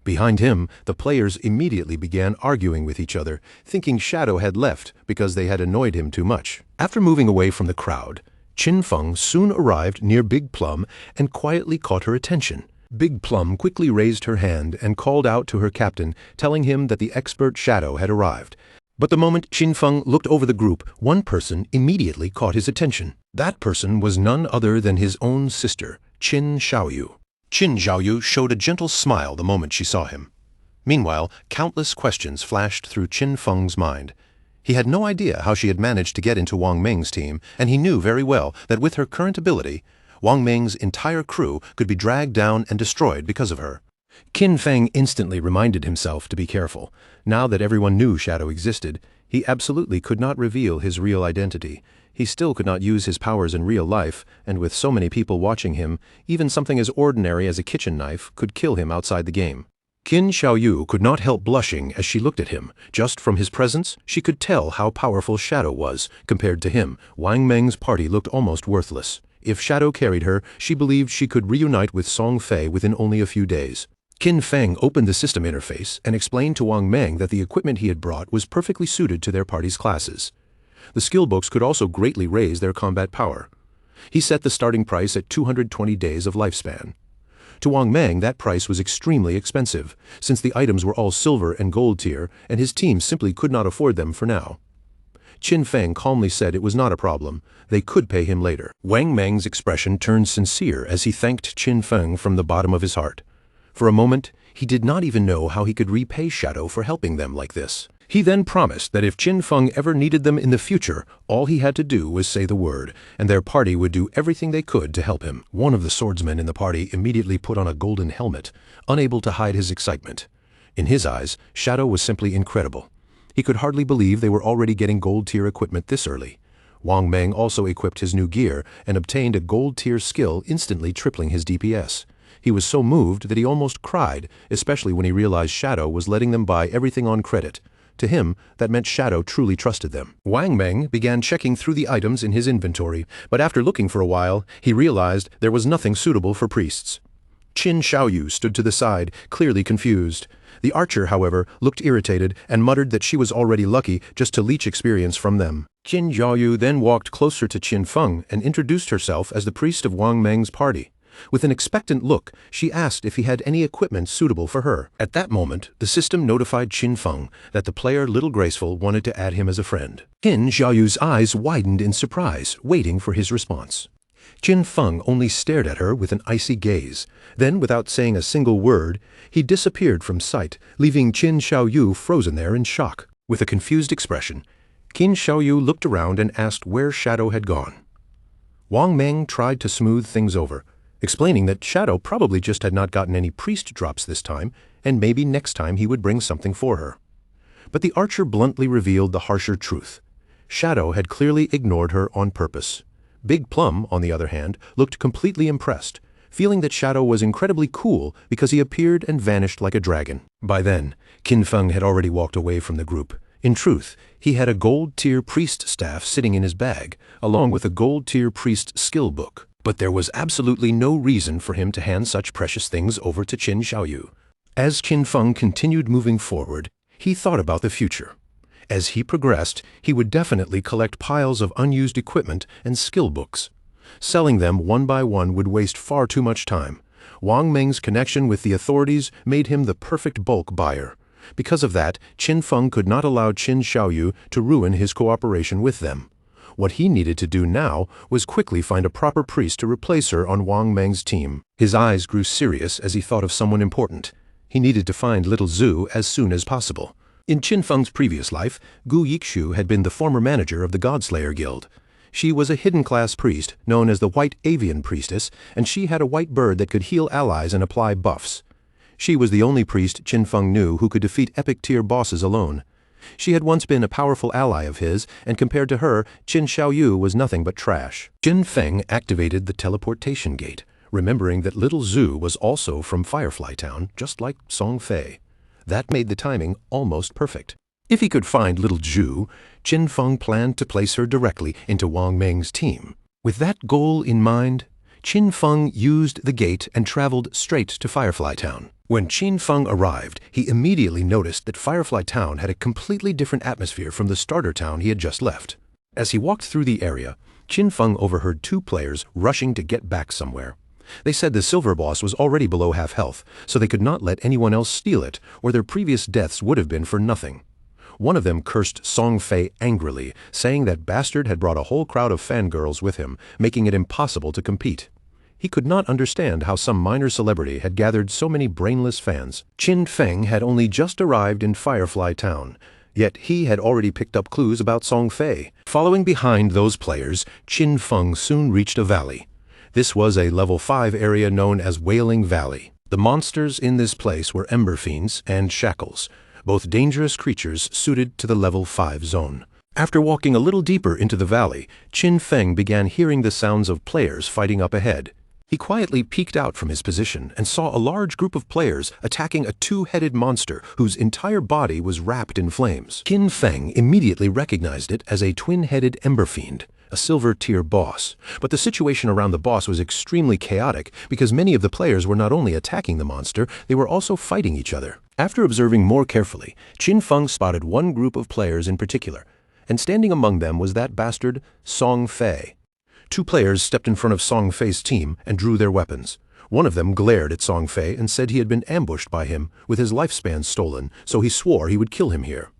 Behind him, the players immediately began arguing with each other, thinking Shadow had left because they had annoyed him too much. After moving away from the crowd, Qin Feng soon arrived near Big Plum and quietly caught her attention. Big Plum quickly raised her hand and called out to her captain, telling him that the expert Shadow had arrived. But the moment Qin Feng looked over the group, one person immediately caught his attention. That person was none other than his own sister, Qin Xiaoyu. Qin Xiaoyu showed a gentle smile the moment she saw him. Meanwhile, countless questions flashed through Qin Feng's mind. He had no idea how she had managed to get into Wang Meng's team, and he knew very well that with her current ability, Wang Meng's entire crew could be dragged down and destroyed because of her. Qin Feng instantly reminded himself to be careful. Now that everyone knew Shadow existed, he absolutely could not reveal his real identity. He still could not use his powers in real life, and with so many people watching him, even something as ordinary as a kitchen knife could kill him outside the game. Qin Xiaoyu could not help blushing as she looked at him. Just from his presence, she could tell how powerful Shadow was. Compared to him, Wang Meng's party looked almost worthless. If Shadow carried her, she believed she could reunite with Song Fei within only a few days. Qin Feng opened the system interface and explained to Wang Meng that the equipment he had brought was perfectly suited to their party's classes. The skill books could also greatly raise their combat power. He set the starting price at 220 days of lifespan. To Wang Meng, that price was extremely expensive, since the items were all silver and gold tier, and his team simply could not afford them for now. Qin Feng calmly said it was not a problem. They could pay him later. Wang Meng's expression turned sincere as he thanked Qin Feng from the bottom of his heart. For a moment, he did not even know how he could repay Shadow for helping them like this. He then promised that if Qin Feng ever needed them in the future, all he had to do was say the word, and their party would do everything they could to help him. One of the swordsmen in the party immediately put on a golden helmet, unable to hide his excitement. In his eyes, Shadow was simply incredible. He could hardly believe they were already getting gold-tier equipment this early. Wang Meng also equipped his new gear and obtained a gold-tier skill, instantly tripling his DPS. He was so moved that he almost cried, especially when he realized Shadow was letting them buy everything on credit. To him, that meant Shadow truly trusted them. Wang Meng began checking through the items in his inventory, but after looking for a while, he realized there was nothing suitable for priests. Qin Xiaoyu stood to the side, clearly confused. The archer, however, looked irritated and muttered that she was already lucky just to leech experience from them. Qin Xiaoyu then walked closer to Qin Feng and introduced herself as the priest of Wang Meng's party. With an expectant look, she asked if he had any equipment suitable for her. At that moment, the system notified Qin Feng that the player Little Graceful wanted to add him as a friend. Qin Xiaoyu's eyes widened in surprise, waiting for his response. Qin Feng only stared at her with an icy gaze. Then, without saying a single word, he disappeared from sight, leaving Qin Xiaoyu frozen there in shock. With a confused expression, Qin Xiaoyu looked around and asked where Shadow had gone. Wang Meng tried to smooth things over, explaining that Shadow probably just had not gotten any priest drops this time, and maybe next time he would bring something for her. But the archer bluntly revealed the harsher truth. Shadow had clearly ignored her on purpose. Big Plum, on the other hand, looked completely impressed, feeling that Shadow was incredibly cool because he appeared and vanished like a dragon. By then, Qin Feng had already walked away from the group. In truth, he had a gold-tier priest staff sitting in his bag, along with a gold-tier priest skill book. But there was absolutely no reason for him to hand such precious things over to Qin Xiaoyu. As Qin Feng continued moving forward, he thought about the future. As he progressed, he would definitely collect piles of unused equipment and skill books. Selling them one by one would waste far too much time. Wang Meng's connection with the authorities made him the perfect bulk buyer. Because of that, Qin Feng could not allow Qin Xiaoyu to ruin his cooperation with them. What he needed to do now was quickly find a proper priest to replace her on Wang Meng's team. His eyes grew serious as he thought of someone important. He needed to find little Zhu as soon as possible. In Qin Feng's previous life, Gu Yikshu had been the former manager of the Godslayer Guild. She was a hidden-class priest known as the White Avian Priestess, and she had a white bird that could heal allies and apply buffs. She was the only priest Qin Feng knew who could defeat epic-tier bosses alone. She had once been a powerful ally of his, and compared to her, Qin Xiaoyu was nothing but trash. Qin Feng activated the teleportation gate, remembering that little Zhu was also from Firefly Town, just like Song Fei. That made the timing almost perfect. If he could find little Zhu, Qin Feng planned to place her directly into Wang Meng's team. With that goal in mind, Qin Feng used the gate and traveled straight to Firefly Town. When Qin Feng arrived, he immediately noticed that Firefly Town had a completely different atmosphere from the starter town he had just left. As he walked through the area, Qin Feng overheard two players rushing to get back somewhere. They said the silver boss was already below half health, so they could not let anyone else steal it, or their previous deaths would have been for nothing. One of them cursed Song Fei angrily, saying that bastard had brought a whole crowd of fangirls with him, making it impossible to compete. He could not understand how some minor celebrity had gathered so many brainless fans. Qin Feng had only just arrived in Firefly Town, yet he had already picked up clues about Song Fei. Following behind those players, Qin Feng soon reached a valley. This was a level 5 area known as Wailing Valley. The monsters in this place were Ember Fiends and Shackles, both dangerous creatures suited to the level 5 zone. After walking a little deeper into the valley, Qin Feng began hearing the sounds of players fighting up ahead. He quietly peeked out from his position and saw a large group of players attacking a two-headed monster whose entire body was wrapped in flames. Qin Feng immediately recognized it as a twin-headed Ember Fiend, a silver-tier boss. But the situation around the boss was extremely chaotic because many of the players were not only attacking the monster, they were also fighting each other. After observing more carefully, Qin Feng spotted one group of players in particular, and standing among them was that bastard Song Fei. Two players stepped in front of Song Fei's team and drew their weapons. One of them glared at Song Fei and said he had been ambushed by him with his lifespan stolen, so he swore he would kill him here.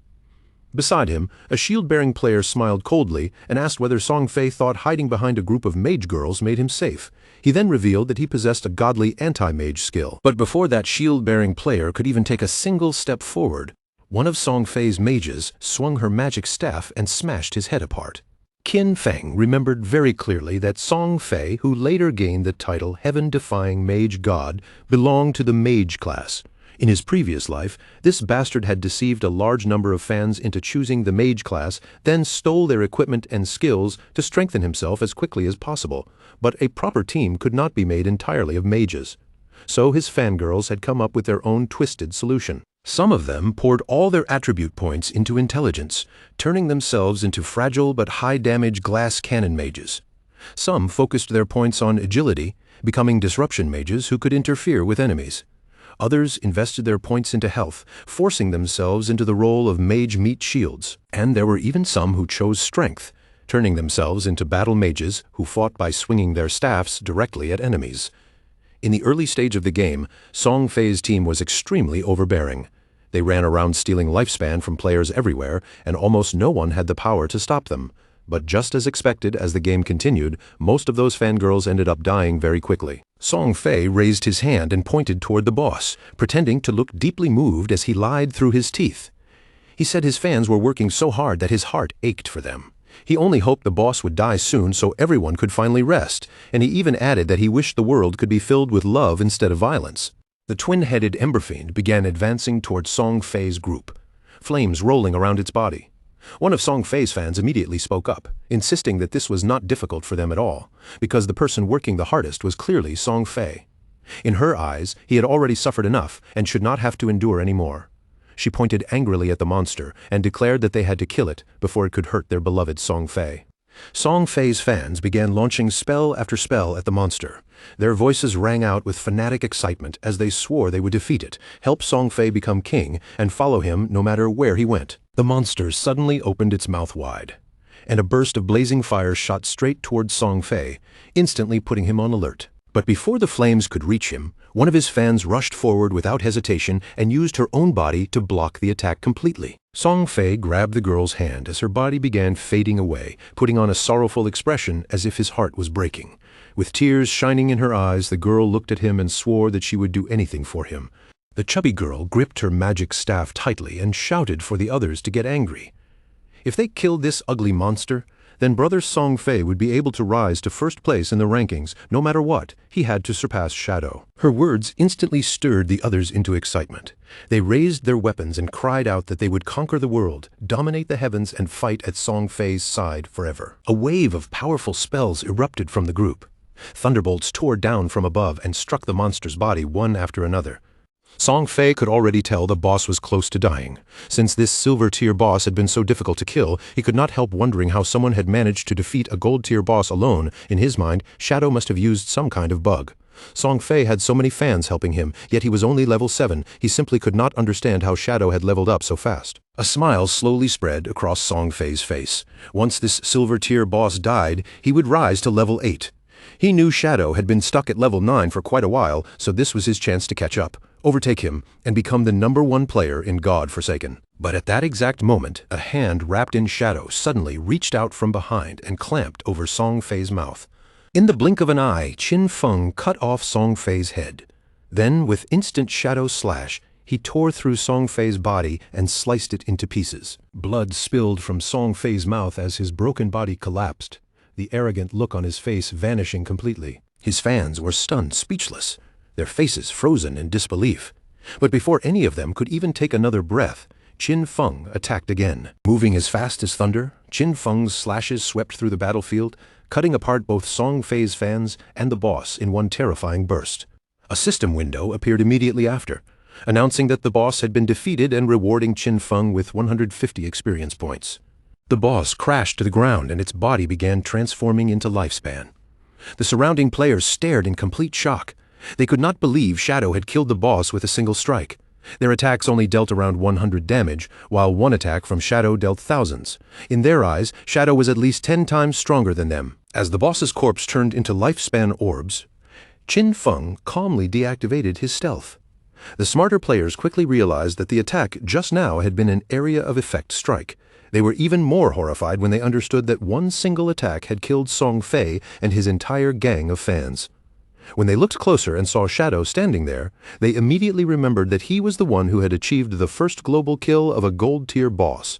Beside him, a shield-bearing player smiled coldly and asked whether Song Fei thought hiding behind a group of mage girls made him safe. He then revealed that he possessed a godly anti-mage skill. But before that shield-bearing player could even take a single step forward, one of Song Fei's mages swung her magic staff and smashed his head apart. Qin Feng remembered very clearly that Song Fei, who later gained the title Heaven-Defying Mage God, belonged to the mage class. In his previous life, this bastard had deceived a large number of fans into choosing the mage class, then stole their equipment and skills to strengthen himself as quickly as possible. But a proper team could not be made entirely of mages. So his fangirls had come up with their own twisted solution. Some of them poured all their attribute points into intelligence, turning themselves into fragile but high-damage glass cannon mages. Some focused their points on agility, becoming disruption mages who could interfere with enemies. Others invested their points into health, forcing themselves into the role of mage meat shields. And there were even some who chose strength, turning themselves into battle mages who fought by swinging their staffs directly at enemies. In the early stage of the game, Song Fei's team was extremely overbearing. They ran around stealing lifespan from players everywhere, and almost no one had the power to stop them. But just as expected, as the game continued, most of those fangirls ended up dying very quickly. Song Fei raised his hand and pointed toward the boss, pretending to look deeply moved as he lied through his teeth. He said his fans were working so hard that his heart ached for them. He only hoped the boss would die soon so everyone could finally rest, and he even added that he wished the world could be filled with love instead of violence. The twin-headed Ember Fiend began advancing toward Song Fei's group, flames rolling around its body. One of Song Fei's fans immediately spoke up, insisting that this was not difficult for them at all, because the person working the hardest was clearly Song Fei. In her eyes, he had already suffered enough and should not have to endure any more. She pointed angrily at the monster and declared that they had to kill it before it could hurt their beloved Song Fei. Song Fei's fans began launching spell after spell at the monster. Their voices rang out with fanatic excitement as they swore they would defeat it, help Song Fei become king, and follow him no matter where he went. The monster suddenly opened its mouth wide, and a burst of blazing fire shot straight towards Song Fei, instantly putting him on alert. But before the flames could reach him, one of his fans rushed forward without hesitation and used her own body to block the attack completely. Song Fei grabbed the girl's hand as her body began fading away, putting on a sorrowful expression as if his heart was breaking. With tears shining in her eyes, the girl looked at him and swore that she would do anything for him. The chubby girl gripped her magic staff tightly and shouted for the others to get angry. If they killed this ugly monster, then Brother Song Fei would be able to rise to first place in the rankings. No matter what, he had to surpass Shadow. Her words instantly stirred the others into excitement. They raised their weapons and cried out that they would conquer the world, dominate the heavens, and fight at Song Fei's side forever. A wave of powerful spells erupted from the group. Thunderbolts tore down from above and struck the monster's body one after another. Song Fei could already tell the boss was close to dying. Since this silver-tier boss had been so difficult to kill, he could not help wondering how someone had managed to defeat a gold-tier boss alone. In his mind, Shadow must have used some kind of bug. Song Fei had so many fans helping him, yet he was only level 7. He simply could not understand how Shadow had leveled up so fast. A smile slowly spread across Song Fei's face. Once this silver-tier boss died, he would rise to level 8. He knew Shadow had been stuck at level 9 for quite a while, so this was his chance to catch up, overtake him, and become the #1 player in God Forsaken. But at that exact moment, a hand wrapped in shadow suddenly reached out from behind and clamped over Song Fei's mouth. In the blink of an eye, Qin Feng cut off Song Fei's head. Then, with instant shadow slash, he tore through Song Fei's body and sliced it into pieces. Blood spilled from Song Fei's mouth as his broken body collapsed, the arrogant look on his face vanishing completely. His fans were stunned, speechless, their faces frozen in disbelief. But before any of them could even take another breath, Qin Feng attacked again. Moving as fast as thunder, Qin Feng's slashes swept through the battlefield, cutting apart both Song Fei's fans and the boss in one terrifying burst. A system window appeared immediately after, announcing that the boss had been defeated and rewarding Qin Feng with 150 experience points. The boss crashed to the ground and its body began transforming into lifespan. The surrounding players stared in complete shock. They could not believe Shadow had killed the boss with a single strike. Their attacks only dealt around 100 damage, while one attack from Shadow dealt thousands. In their eyes, Shadow was at least 10 times stronger than them. As the boss's corpse turned into lifespan orbs, Qin Feng calmly deactivated his stealth. The smarter players quickly realized that the attack just now had been an area of effect strike. They were even more horrified when they understood that one single attack had killed Song Fei and his entire gang of fans. When they looked closer and saw Shadow standing there, they immediately remembered that he was the one who had achieved the first global kill of a gold-tier boss.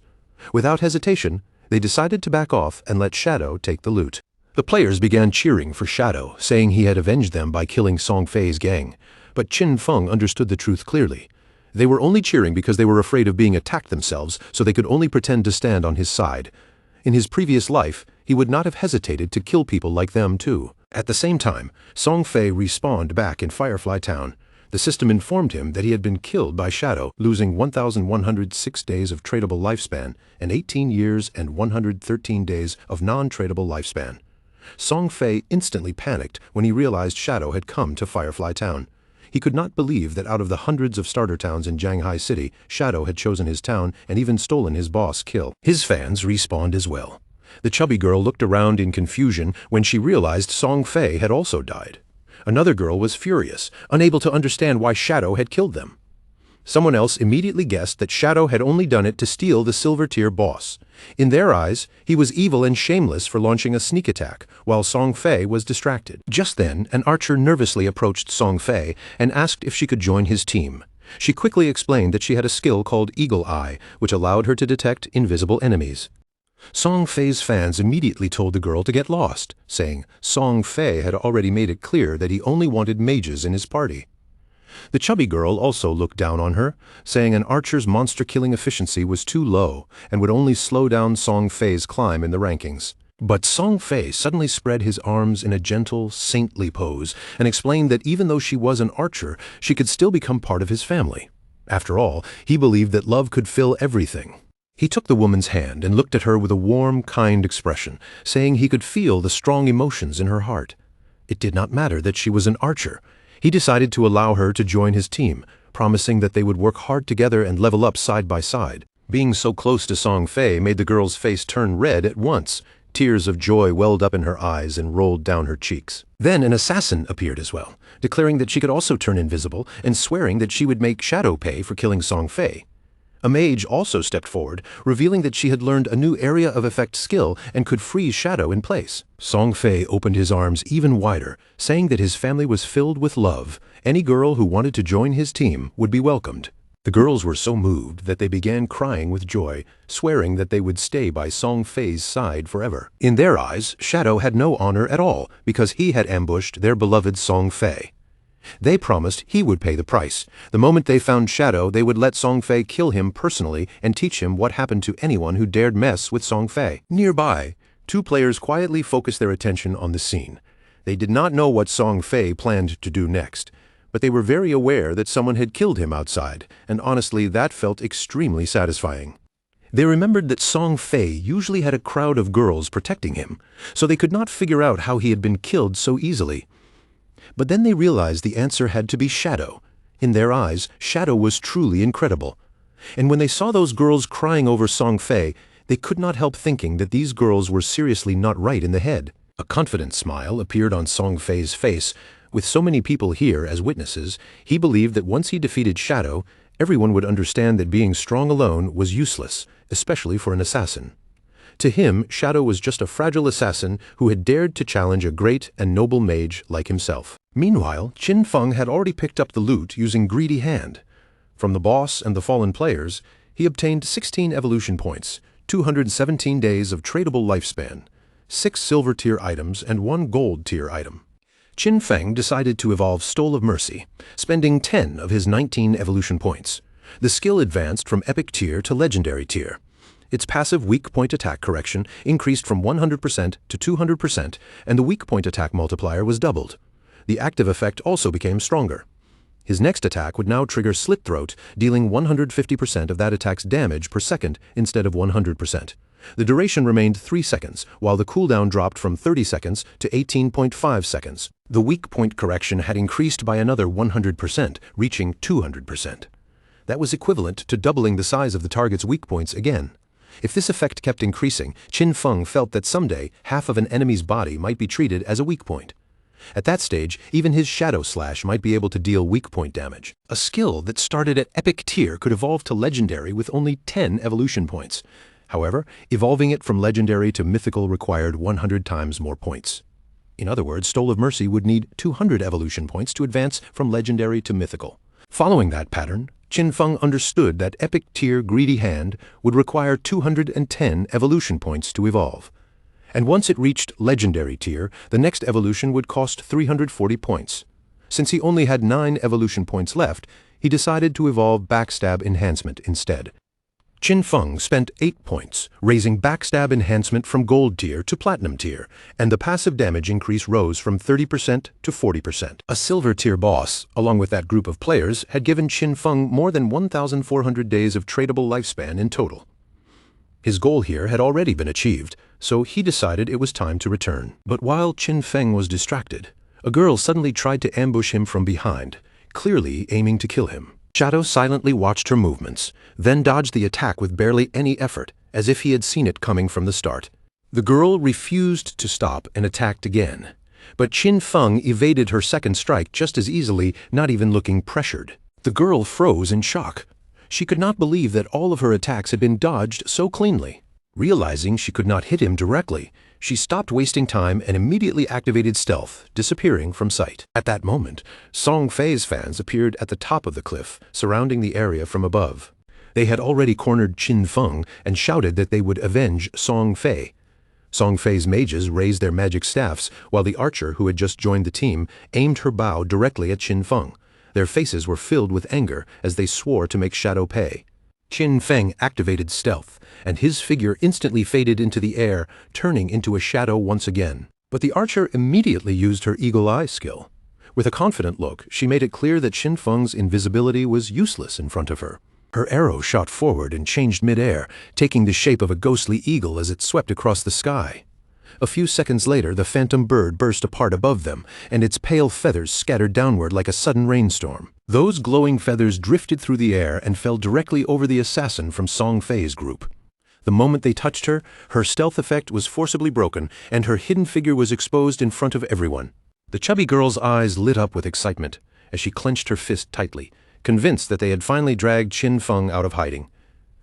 Without hesitation, they decided to back off and let Shadow take the loot. The players began cheering for Shadow, saying he had avenged them by killing Song Fei's gang. But Qin Feng understood the truth clearly. They were only cheering because they were afraid of being attacked themselves, so they could only pretend to stand on his side. In his previous life, he would not have hesitated to kill people like them too. At the same time, Song Fei respawned back in Firefly Town. The system informed him that he had been killed by Shadow, losing 1,106 days of tradable lifespan and 18 years and 113 days of non-tradable lifespan. Song Fei instantly panicked when he realized Shadow had come to Firefly Town. He could not believe that out of the hundreds of starter towns in Jianghai City, Shadow had chosen his town and even stolen his boss kill. His fans respawned as well. The chubby girl looked around in confusion when she realized Song Fei had also died. Another girl was furious, unable to understand why Shadow had killed them. Someone else immediately guessed that Shadow had only done it to steal the Silver Tier boss. In their eyes, he was evil and shameless for launching a sneak attack, while Song Fei was distracted. Just then, an archer nervously approached Song Fei and asked if she could join his team. She quickly explained that she had a skill called Eagle Eye, which allowed her to detect invisible enemies. Song Fei's fans immediately told the girl to get lost, saying Song Fei had already made it clear that he only wanted mages in his party. The chubby girl also looked down on her, saying an archer's monster-killing efficiency was too low and would only slow down Song Fei's climb in the rankings. But Song Fei suddenly spread his arms in a gentle, saintly pose and explained that even though she was an archer, she could still become part of his family. After all, he believed that love could fill everything. He took the woman's hand and looked at her with a warm, kind expression, saying he could feel the strong emotions in her heart. It did not matter that she was an archer. He decided to allow her to join his team, promising that they would work hard together and level up side by side. Being so close to Song Fei made the girl's face turn red at once. Tears of joy welled up in her eyes and rolled down her cheeks. Then an assassin appeared as well, declaring that she could also turn invisible and swearing that she would make Shadow pay for killing Song Fei. A mage also stepped forward, revealing that she had learned a new area of effect skill and could freeze Shadow in place. Song Fei opened his arms even wider, saying that his family was filled with love. Any girl who wanted to join his team would be welcomed. The girls were so moved that they began crying with joy, swearing that they would stay by Song Fei's side forever. In their eyes, Shadow had no honor at all because he had ambushed their beloved Song Fei. They promised he would pay the price. The moment they found Shadow, they would let Song Fei kill him personally and teach him what happened to anyone who dared mess with Song Fei. Nearby, two players quietly focused their attention on the scene. They did not know what Song Fei planned to do next, but they were very aware that someone had killed him outside, and honestly, that felt extremely satisfying. They remembered that Song Fei usually had a crowd of girls protecting him, so they could not figure out how he had been killed so easily. But then they realized the answer had to be Shadow. In their eyes, Shadow was truly incredible. And when they saw those girls crying over Song Fei, they could not help thinking that these girls were seriously not right in the head. A confident smile appeared on Song Fei's face. With so many people here as witnesses, he believed that once he defeated Shadow, everyone would understand that being strong alone was useless, especially for an assassin. To him, Shadow was just a fragile assassin who had dared to challenge a great and noble mage like himself. Meanwhile, Qin Feng had already picked up the loot using Greedy Hand. From the boss and the fallen players, he obtained 16 evolution points, 217 days of tradable lifespan, 6 silver tier items and 1 gold tier item. Qin Feng decided to evolve Stole of Mercy, spending 10 of his 19 evolution points. The skill advanced from epic tier to legendary tier. Its passive weak point attack correction increased from 100% to 200%, and the weak point attack multiplier was doubled. The active effect also became stronger. His next attack would now trigger Slit Throat, dealing 150% of that attack's damage per second instead of 100%. The duration remained 3 seconds, while the cooldown dropped from 30 seconds to 18.5 seconds. The weak point correction had increased by another 100%, reaching 200%. That was equivalent to doubling the size of the target's weak points again. If this effect kept increasing, Qin Feng felt that someday half of an enemy's body might be treated as a weak point. At that stage, even his Shadow Slash might be able to deal weak point damage. A skill that started at epic tier could evolve to legendary with only 10 evolution points. However, evolving it from legendary to mythical required 100 times more points. In other words, Stole of Mercy would need 200 evolution points to advance from legendary to mythical. Following that pattern, Qin Feng understood that epic tier Greedy Hand would require 210 evolution points to evolve. And once it reached legendary tier, the next evolution would cost 340 points. Since he only had 9 evolution points left, he decided to evolve Backstab Enhancement instead. Qin Feng spent 8 points, raising Backstab Enhancement from Gold tier to Platinum tier, and the passive damage increase rose from 30% to 40%. A Silver tier boss, along with that group of players, had given Qin Feng more than 1,400 days of tradable lifespan in total. His goal here had already been achieved, so he decided it was time to return. But while Qin Feng was distracted, a girl suddenly tried to ambush him from behind, clearly aiming to kill him. Shadow silently watched her movements, then dodged the attack with barely any effort, as if he had seen it coming from the start. The girl refused to stop and attacked again. But Qin Feng evaded her second strike just as easily, not even looking pressured. The girl froze in shock. She could not believe that all of her attacks had been dodged so cleanly. Realizing she could not hit him directly, she stopped wasting time and immediately activated stealth, disappearing from sight. At that moment, Song Fei's fans appeared at the top of the cliff, surrounding the area from above. They had already cornered Qin Feng and shouted that they would avenge Song Fei. Song Fei's mages raised their magic staffs, while the archer who had just joined the team aimed her bow directly at Qin Feng. Their faces were filled with anger as they swore to make Shadow pay. Qin Feng activated stealth, and his figure instantly faded into the air, turning into a shadow once again. But the archer immediately used her eagle eye skill. With a confident look, she made it clear that Qin Feng's invisibility was useless in front of her. Her arrow shot forward and changed mid-air, taking the shape of a ghostly eagle as it swept across the sky. A few seconds later, the phantom bird burst apart above them, and its pale feathers scattered downward like a sudden rainstorm. Those glowing feathers drifted through the air and fell directly over the assassin from Song Fei's group. The moment they touched her, her stealth effect was forcibly broken, and her hidden figure was exposed in front of everyone. The chubby girl's eyes lit up with excitement as she clenched her fist tightly, convinced that they had finally dragged Qin Feng out of hiding.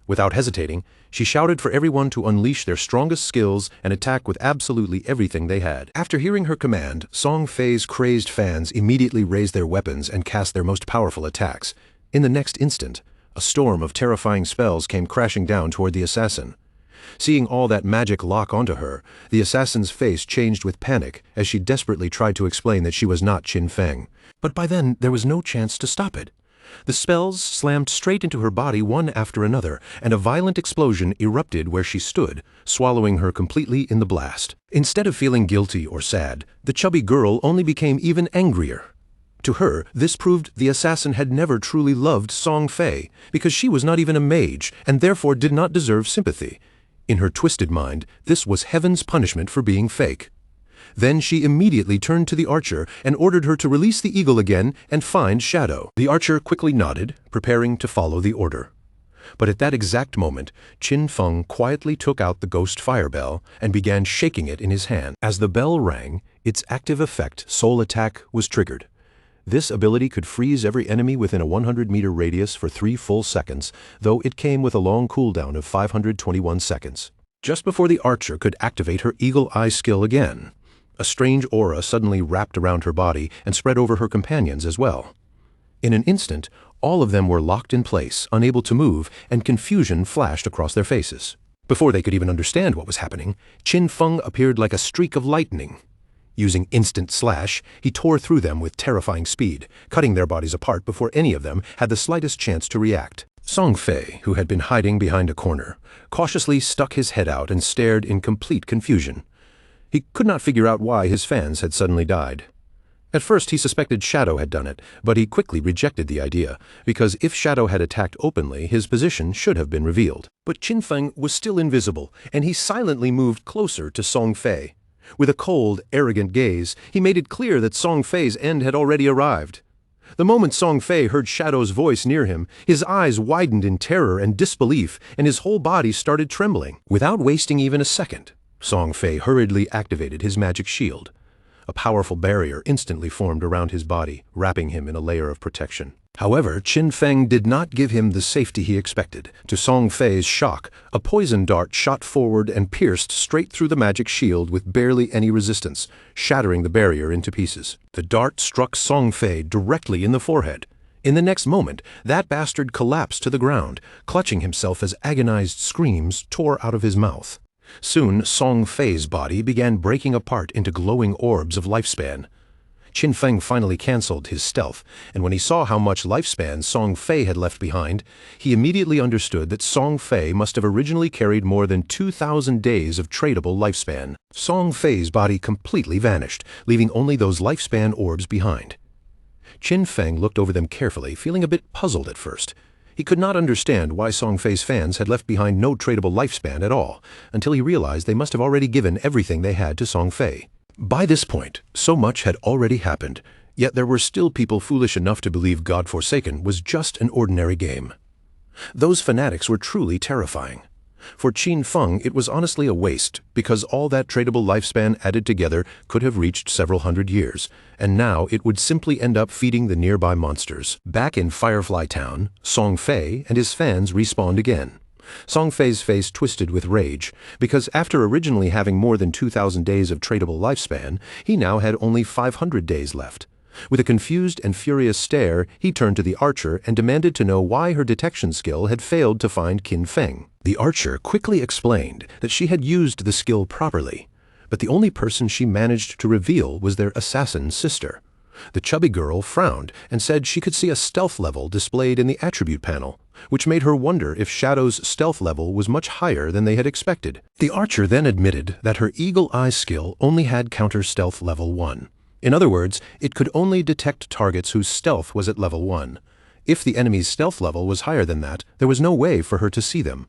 Without hesitating, she shouted for everyone to unleash their strongest skills and attack with absolutely everything they had. After hearing her command, Song Fei's crazed fans immediately raised their weapons and cast their most powerful attacks. In the next instant, a storm of terrifying spells came crashing down toward the assassin. Seeing all that magic lock onto her, the assassin's face changed with panic as she desperately tried to explain that she was not Qin Feng. But by then, there was no chance to stop it. The spells slammed straight into her body one after another, and a violent explosion erupted where she stood, swallowing her completely in the blast. Instead of feeling guilty or sad, the chubby girl only became even angrier. To her, this proved the assassin had never truly loved Song Fei, because she was not even a mage, and therefore did not deserve sympathy. In her twisted mind, this was heaven's punishment for being fake. Then she immediately turned to the archer and ordered her to release the eagle again and find Shadow. The archer quickly nodded, preparing to follow the order. But at that exact moment, Qin Feng quietly took out the ghost fire bell and began shaking it in his hand. As the bell rang, its active effect, Soul Attack, was triggered. This ability could freeze every enemy within a 100-meter radius for 3 full seconds, though it came with a long cooldown of 521 seconds. Just before the archer could activate her eagle eye skill again, a strange aura suddenly wrapped around her body and spread over her companions as well. In an instant, all of them were locked in place, unable to move, and confusion flashed across their faces. Before they could even understand what was happening, Qin Feng appeared like a streak of lightning. Using Instant Slash, he tore through them with terrifying speed, cutting their bodies apart before any of them had the slightest chance to react. Song Fei, who had been hiding behind a corner, cautiously stuck his head out and stared in complete confusion. He could not figure out why his fans had suddenly died. At first he suspected Shadow had done it, but he quickly rejected the idea, because if Shadow had attacked openly, his position should have been revealed. But Qin Feng was still invisible, and he silently moved closer to Song Fei. With a cold, arrogant gaze, he made it clear that Song Fei's end had already arrived. The moment Song Fei heard Shadow's voice near him, his eyes widened in terror and disbelief, and his whole body started trembling. Without wasting even a second, Song Fei hurriedly activated his magic shield. A powerful barrier instantly formed around his body, wrapping him in a layer of protection. However, Qin Feng did not give him the safety he expected. To Song Fei's shock, a poison dart shot forward and pierced straight through the magic shield with barely any resistance, shattering the barrier into pieces. The dart struck Song Fei directly in the forehead. In the next moment, that bastard collapsed to the ground, clutching himself as agonized screams tore out of his mouth. Soon, Song Fei's body began breaking apart into glowing orbs of lifespan. Qin Feng finally canceled his stealth, and when he saw how much lifespan Song Fei had left behind, he immediately understood that Song Fei must have originally carried more than 2,000 days of tradable lifespan. Song Fei's body completely vanished, leaving only those lifespan orbs behind. Qin Feng looked over them carefully, feeling a bit puzzled at first. He could not understand why Song Fei's fans had left behind no tradable lifespan at all, until he realized they must have already given everything they had to Song Fei. By this point, so much had already happened, yet there were still people foolish enough to believe God Forsaken was just an ordinary game. Those fanatics were truly terrifying. For Qin Feng, it was honestly a waste, because all that tradable lifespan added together could have reached several hundred years, and now it would simply end up feeding the nearby monsters. Back in Firefly Town, Song Fei and his fans respawned again. Song Fei's face twisted with rage, because after originally having more than 2,000 days of tradable lifespan, he now had only 500 days left. With a confused and furious stare, he turned to the archer and demanded to know why her detection skill had failed to find Qin Feng. The archer quickly explained that she had used the skill properly, but the only person she managed to reveal was their assassin sister. The chubby girl frowned and said she could see a stealth level displayed in the attribute panel, which made her wonder if Shadow's stealth level was much higher than they had expected. The archer then admitted that her Eagle Eye skill only had counter stealth level 1. In other words, it could only detect targets whose stealth was at level 1. If the enemy's stealth level was higher than that, there was no way for her to see them.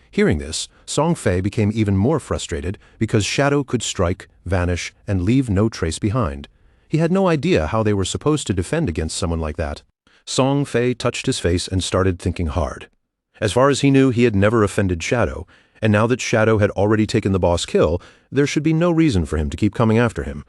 Hearing this, Song Fei became even more frustrated because Shadow could strike, vanish, and leave no trace behind. He had no idea how they were supposed to defend against someone like that. Song Fei touched his face and started thinking hard. As far as he knew, he had never offended Shadow, and now that Shadow had already taken the boss kill, there should be no reason for him to keep coming after him.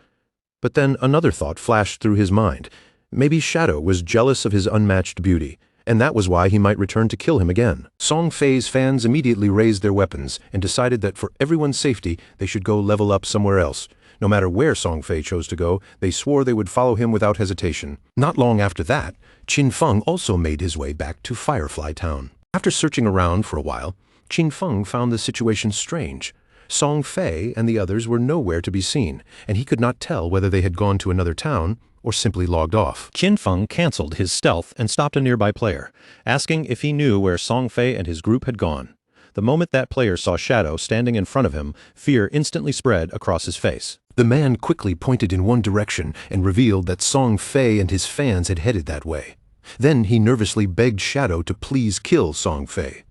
But then another thought flashed through his mind. Maybe Shadow was jealous of his unmatched beauty, and that was why he might return to kill him again. Song Fei's fans immediately raised their weapons and decided that for everyone's safety, they should go level up somewhere else. No matter where Song Fei chose to go, they swore they would follow him without hesitation. Not long after that, Qin Feng also made his way back to Firefly Town. After searching around for a while, Qin Feng found the situation strange. Song Fei and the others were nowhere to be seen, and he could not tell whether they had gone to another town or simply logged off. Qin Feng canceled his stealth and stopped a nearby player, asking if he knew where Song Fei and his group had gone. The moment that player saw Shadow standing in front of him, fear instantly spread across his face. The man quickly pointed in one direction and revealed that Song Fei and his fans had headed that way. Then he nervously begged Shadow to please kill Song Fei.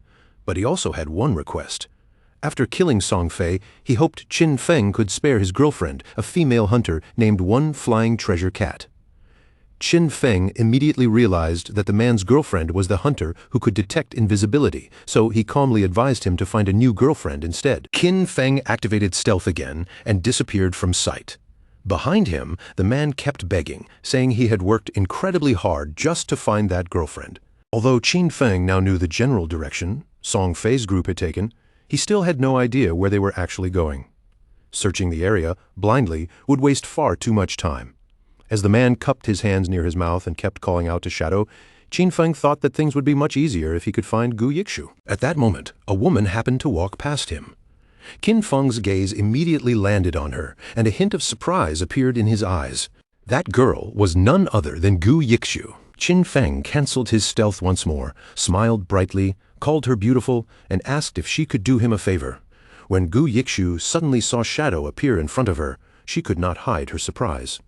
But he also had one request. After killing Song Fei, he hoped Qin Feng could spare his girlfriend, a female hunter named One Flying Treasure Cat. Qin Feng immediately realized that the man's girlfriend was the hunter who could detect invisibility, so he calmly advised him to find a new girlfriend instead. Qin Feng activated stealth again and disappeared from sight. Behind him, the man kept begging, saying he had worked incredibly hard just to find that girlfriend. Although Qin Feng now knew the general direction Song Fei's group had taken, he still had no idea where they were actually going. Searching the area, blindly, would waste far too much time. As the man cupped his hands near his mouth and kept calling out to Shadow, Qin Feng thought that things would be much easier if he could find Gu Yikshu. At that moment, a woman happened to walk past him. Qin Feng's gaze immediately landed on her, and a hint of surprise appeared in his eyes. That girl was none other than Gu Yikshu. Qin Feng canceled his stealth once more, smiled brightly, called her beautiful, and asked if she could do him a favor. When Gu Yikshu suddenly saw Shadow appear in front of her, she could not hide her surprise.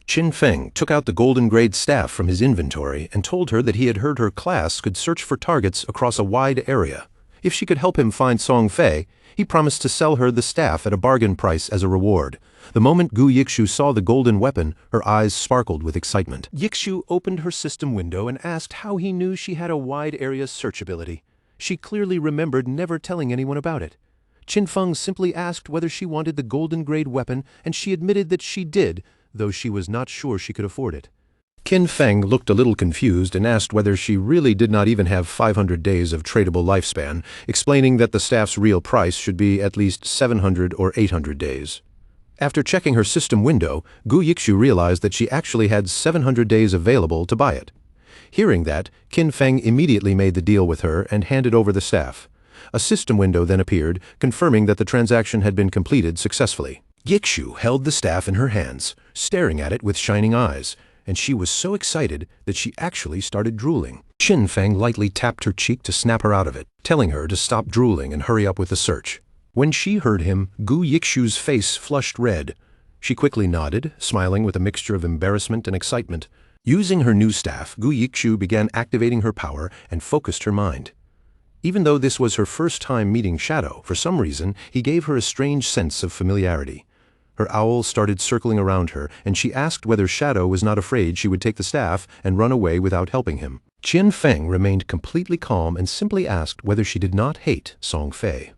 Qin Feng took out the Golden Grade staff from his inventory and told her that he had heard her class could search for targets across a wide area. If she could help him find Song Fei, he promised to sell her the staff at a bargain price as a reward. The moment Gu Yikshu saw the golden weapon, her eyes sparkled with excitement. Yikshu opened her system window and asked how he knew she had a wide area search ability. She clearly remembered never telling anyone about it. Qin Feng simply asked whether she wanted the Golden Grade weapon, and she admitted that she did, though she was not sure she could afford it. Qin Feng looked a little confused and asked whether she really did not even have 500 days of tradable lifespan, explaining that the staff's real price should be at least 700 or 800 days. After checking her system window, Gu Yikshu realized that she actually had 700 days available to buy it. Hearing that, Qin Feng immediately made the deal with her and handed over the staff. A system window then appeared, confirming that the transaction had been completed successfully. Yikshu held the staff in her hands, staring at it with shining eyes, and she was so excited that she actually started drooling. Qin Feng lightly tapped her cheek to snap her out of it, telling her to stop drooling and hurry up with the search. When she heard him, Gu Yikshu's face flushed red. She quickly nodded, smiling with a mixture of embarrassment and excitement. Using her new staff, Gu Yikshu began activating her power and focused her mind. Even though this was her first time meeting Shadow, for some reason, he gave her a strange sense of familiarity. Her owl started circling around her, and she asked whether Shadow was not afraid she would take the staff and run away without helping him. Qin Feng remained completely calm and simply asked whether she did not hate Song Fei.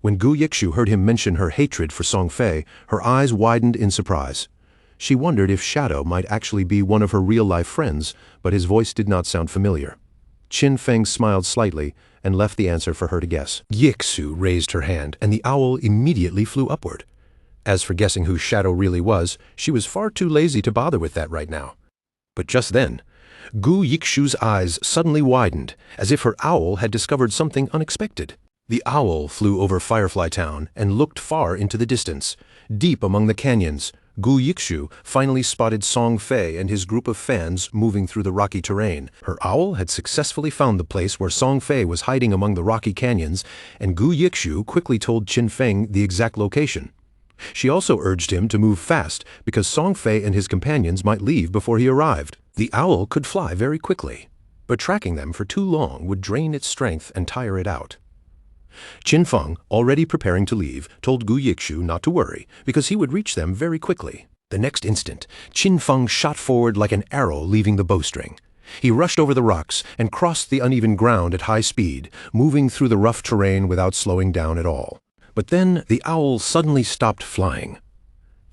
When Gu Yikshu heard him mention her hatred for Song Fei, her eyes widened in surprise. She wondered if Shadow might actually be one of her real-life friends, but his voice did not sound familiar. Qin Feng smiled slightly and left the answer for her to guess. Yikshu raised her hand, and the owl immediately flew upward. As for guessing who Shadow really was, she was far too lazy to bother with that right now. But just then, Gu Yikshu's eyes suddenly widened, as if her owl had discovered something unexpected. The owl flew over Firefly Town and looked far into the distance. Deep among the canyons, Gu Yikshu finally spotted Song Fei and his group of fans moving through the rocky terrain. Her owl had successfully found the place where Song Fei was hiding among the rocky canyons, and Gu Yikshu quickly told Qin Feng the exact location. She also urged him to move fast because Song Fei and his companions might leave before he arrived. The owl could fly very quickly, but tracking them for too long would drain its strength and tire it out. Qin Feng, already preparing to leave, told Gu Yikshu not to worry, because he would reach them very quickly. The next instant, Qin Feng shot forward like an arrow leaving the bowstring. He rushed over the rocks and crossed the uneven ground at high speed, moving through the rough terrain without slowing down at all. But then the owl suddenly stopped flying.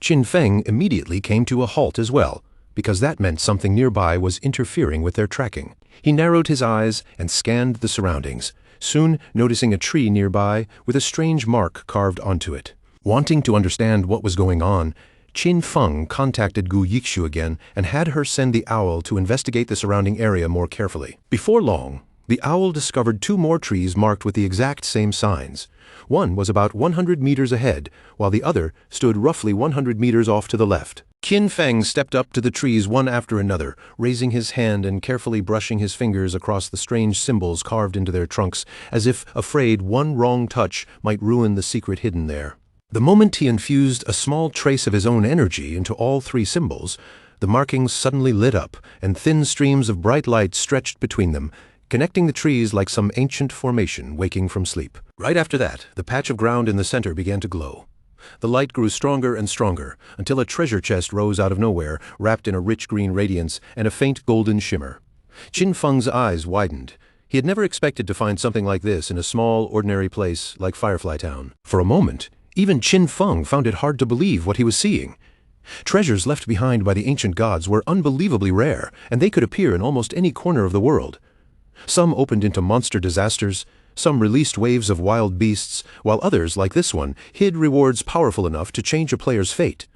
Qin Feng immediately came to a halt as well, because that meant something nearby was interfering with their tracking. He narrowed his eyes and scanned the surroundings, soon noticing a tree nearby with a strange mark carved onto it. Wanting to understand what was going on, Qin Feng contacted Gu Yikshu again and had her send the owl to investigate the surrounding area more carefully. Before long, the owl discovered 2 more trees marked with the exact same signs. One was about 100 meters ahead, while the other stood roughly 100 meters off to the left. Qin Feng stepped up to the trees one after another, raising his hand and carefully brushing his fingers across the strange symbols carved into their trunks, as if afraid one wrong touch might ruin the secret hidden there. The moment he infused a small trace of his own energy into all 3 symbols, the markings suddenly lit up, and thin streams of bright light stretched between them, connecting the trees like some ancient formation waking from sleep. Right after that, the patch of ground in the center began to glow. The light grew stronger and stronger, until a treasure chest rose out of nowhere, wrapped in a rich green radiance and a faint golden shimmer. Qin Feng's eyes widened. He had never expected to find something like this in a small, ordinary place like Firefly Town. For a moment, even Qin Feng found it hard to believe what he was seeing. Treasures left behind by the ancient gods were unbelievably rare, and they could appear in almost any corner of the world. Some opened into monster disasters, some released waves of wild beasts, while others, like this one, hid rewards powerful enough to change a player's fate.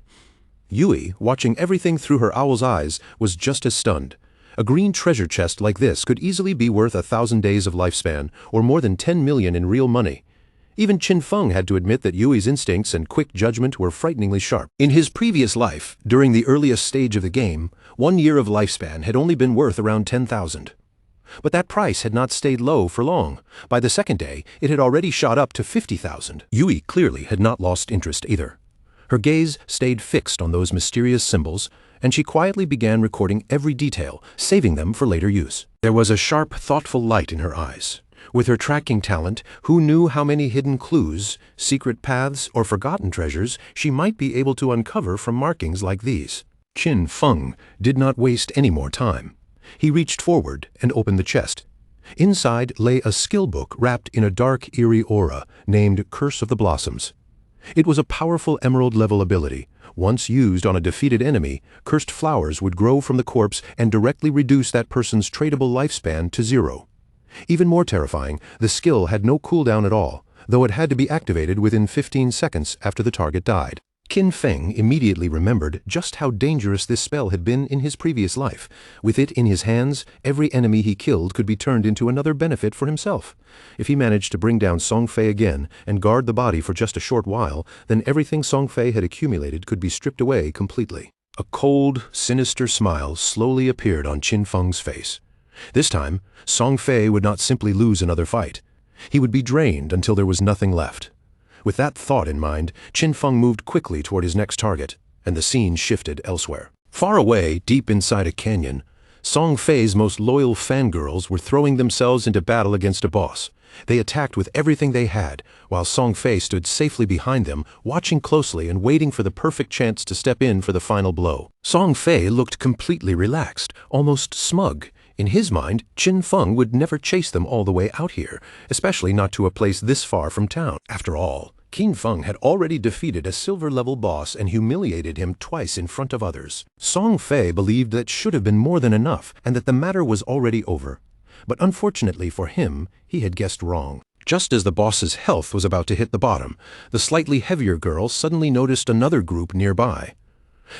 Yui, watching everything through her owl's eyes, was just as stunned. A green treasure chest like this could easily be worth 1,000 days of lifespan, or more than 10 million in real money. Even Qin Feng had to admit that Yui's instincts and quick judgment were frighteningly sharp. In his previous life, during the earliest stage of the game, 1 year of lifespan had only been worth around 10,000. But that price had not stayed low for long. By the second day, it had already shot up to 50,000. Yui clearly had not lost interest either. Her gaze stayed fixed on those mysterious symbols, and she quietly began recording every detail, saving them for later use. There was a sharp, thoughtful light in her eyes. With her tracking talent, who knew how many hidden clues, secret paths, or forgotten treasures she might be able to uncover from markings like these? Qin Feng did not waste any more time. He reached forward and opened the chest. Inside lay a skill book wrapped in a dark, eerie aura named Curse of the Blossoms. It was a powerful emerald-level ability. Once used on a defeated enemy, cursed flowers would grow from the corpse and directly reduce that person's tradable lifespan to 0. Even more terrifying, the skill had no cooldown at all, though it had to be activated within 15 seconds after the target died. Qin Feng immediately remembered just how dangerous this spell had been in his previous life. With it in his hands, every enemy he killed could be turned into another benefit for himself. If he managed to bring down Song Fei again and guard the body for just a short while, then everything Song Fei had accumulated could be stripped away completely. A cold, sinister smile slowly appeared on Qin Feng's face. This time, Song Fei would not simply lose another fight. He would be drained until there was nothing left. With that thought in mind, Qin Feng moved quickly toward his next target, and the scene shifted elsewhere. Far away, deep inside a canyon, Song Fei's most loyal fangirls were throwing themselves into battle against a boss. They attacked with everything they had, while Song Fei stood safely behind them, watching closely and waiting for the perfect chance to step in for the final blow. Song Fei looked completely relaxed, almost smug, In his mind, Qin Feng would never chase them all the way out here, especially not to a place this far from town. After all, Qin Feng had already defeated a silver-level boss and humiliated him twice in front of others. Song Fei believed that should have been more than enough and that the matter was already over. But unfortunately for him, he had guessed wrong. Just as the boss's health was about to hit the bottom, the slightly heavier girl suddenly noticed another group nearby.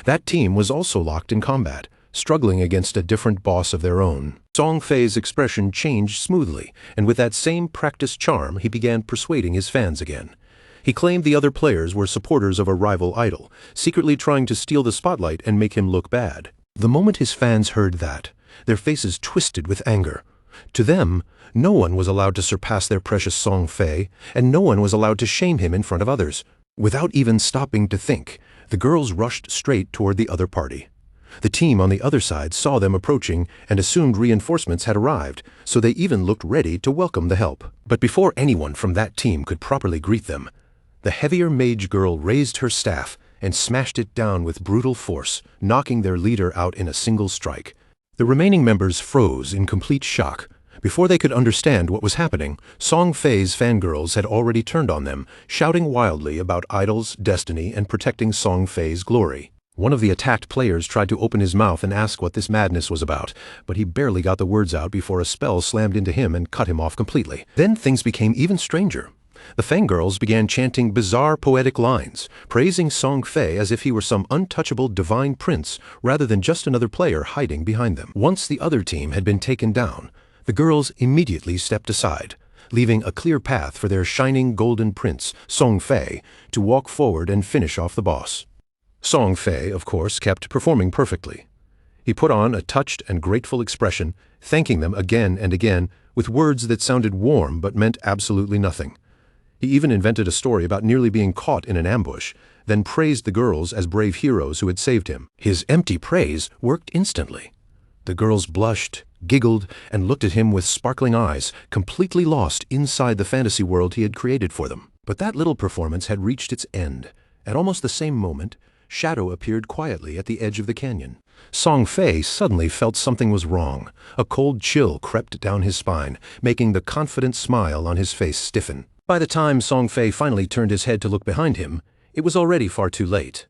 That team was also locked in combat, struggling against a different boss of their own. Song Fei's expression changed smoothly, and with that same practiced charm, he began persuading his fans again. He claimed the other players were supporters of a rival idol, secretly trying to steal the spotlight and make him look bad. The moment his fans heard that, their faces twisted with anger. To them, no one was allowed to surpass their precious Song Fei, and no one was allowed to shame him in front of others. Without even stopping to think, the girls rushed straight toward the other party. The team on the other side saw them approaching and assumed reinforcements had arrived, so they even looked ready to welcome the help. But before anyone from that team could properly greet them, the heavier mage girl raised her staff and smashed it down with brutal force, knocking their leader out in a single strike. The remaining members froze in complete shock. Before they could understand what was happening, Song Fei's fangirls had already turned on them, shouting wildly about idols, destiny, and protecting Song Fei's glory. One of the attacked players tried to open his mouth and ask what this madness was about, but he barely got the words out before a spell slammed into him and cut him off completely. Then things became even stranger. The fangirls began chanting bizarre poetic lines, praising Song Fei as if he were some untouchable divine prince rather than just another player hiding behind them. Once the other team had been taken down, the girls immediately stepped aside, leaving a clear path for their shining golden prince, Song Fei, to walk forward and finish off the boss. Song Fei, of course, kept performing perfectly. He put on a touched and grateful expression, thanking them again and again with words that sounded warm but meant absolutely nothing. He even invented a story about nearly being caught in an ambush, then praised the girls as brave heroes who had saved him. His empty praise worked instantly. The girls blushed, giggled, and looked at him with sparkling eyes, completely lost inside the fantasy world he had created for them. But that little performance had reached its end. At almost the same moment, Shadow appeared quietly at the edge of the canyon. Song Fei suddenly felt something was wrong. A cold chill crept down his spine, making the confident smile on his face stiffen. By the time Song Fei finally turned his head to look behind him, it was already far too late.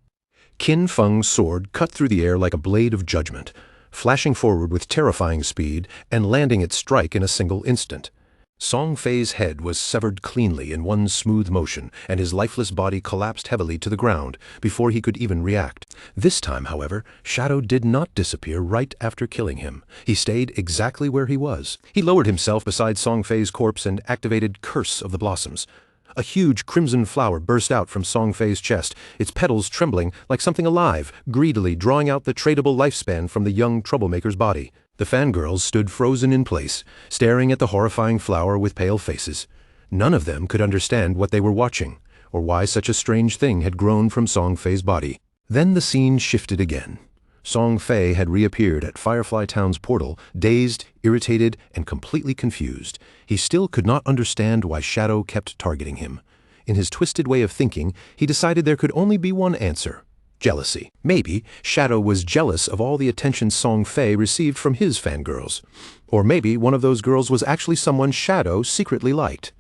Qin Feng's sword cut through the air like a blade of judgment, flashing forward with terrifying speed and landing its strike in a single instant. Song Fei's head was severed cleanly in one smooth motion, and his lifeless body collapsed heavily to the ground before he could even react. This time, however, Shadow did not disappear right after killing him. He stayed exactly where he was. He lowered himself beside Song Fei's corpse and activated Curse of the Blossoms. A huge crimson flower burst out from Song Fei's chest, its petals trembling like something alive, greedily drawing out the tradable lifespan from the young troublemaker's body. The fangirls stood frozen in place, staring at the horrifying flower with pale faces. None of them could understand what they were watching, or why such a strange thing had grown from Song Fei's body. Then the scene shifted again. Song Fei had reappeared at Firefly Town's portal, dazed, irritated, and completely confused. He still could not understand why Shadow kept targeting him. In his twisted way of thinking, he decided there could only be one answer: jealousy. Maybe Shadow was jealous of all the attention Song Fei received from his fangirls. Or maybe one of those girls was actually someone Shadow secretly liked.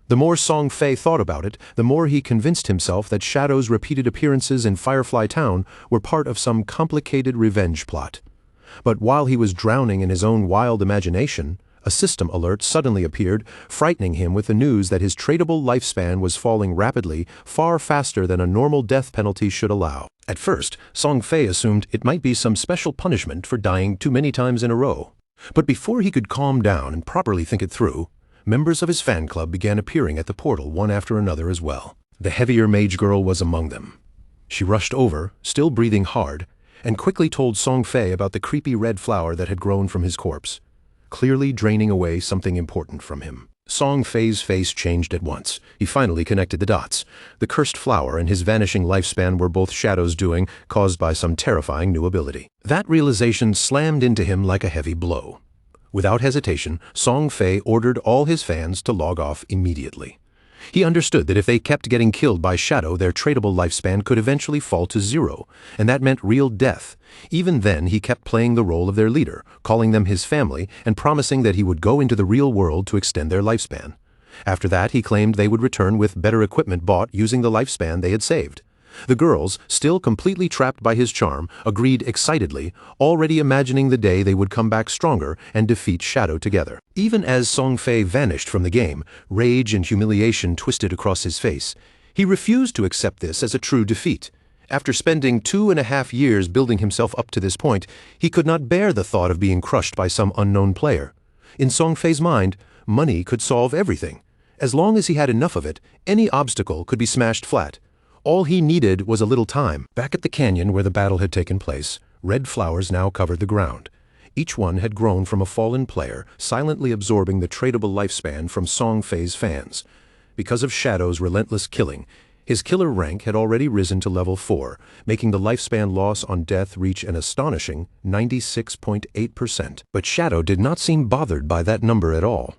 The more Song Fei thought about it, the more he convinced himself that Shadow's repeated appearances in Firefly Town were part of some complicated revenge plot. But while he was drowning in his own wild imagination, a system alert suddenly appeared, frightening him with the news that his tradable lifespan was falling rapidly, far faster than a normal death penalty should allow. At first, Song Fei assumed it might be some special punishment for dying too many times in a row. But before he could calm down and properly think it through, members of his fan club began appearing at the portal one after another as well. The heavier mage girl was among them. She rushed over, still breathing hard, and quickly told Song Fei about the creepy red flower that had grown from his corpse, clearly draining away something important from him. Song Fei's face changed at once. He finally connected the dots. The cursed flower and his vanishing lifespan were both Shadow's doing, caused by some terrifying new ability. That realization slammed into him like a heavy blow. Without hesitation, Song Fei ordered all his fans to log off immediately. He understood that if they kept getting killed by Shadow, their tradable lifespan could eventually fall to 0, and that meant real death. Even then, he kept playing the role of their leader, calling them his family and promising that he would go into the real world to extend their lifespan. After that, he claimed they would return with better equipment bought using the lifespan they had saved. The girls, still completely trapped by his charm, agreed excitedly, already imagining the day they would come back stronger and defeat Shadow together. Even as Song Fei vanished from the game, rage and humiliation twisted across his face. He refused to accept this as a true defeat. After spending 2.5 years building himself up to this point, he could not bear the thought of being crushed by some unknown player. In Song Fei's mind, money could solve everything. As long as he had enough of it, any obstacle could be smashed flat. All he needed was a little time. Back at the canyon where the battle had taken place, red flowers now covered the ground. Each one had grown from a fallen player, silently absorbing the tradable lifespan from Song Fei's fans. Because of Shadow's relentless killing, his killer rank had already risen to level 4, making the lifespan loss on death reach an astonishing 96.8%. But Shadow did not seem bothered by that number at all.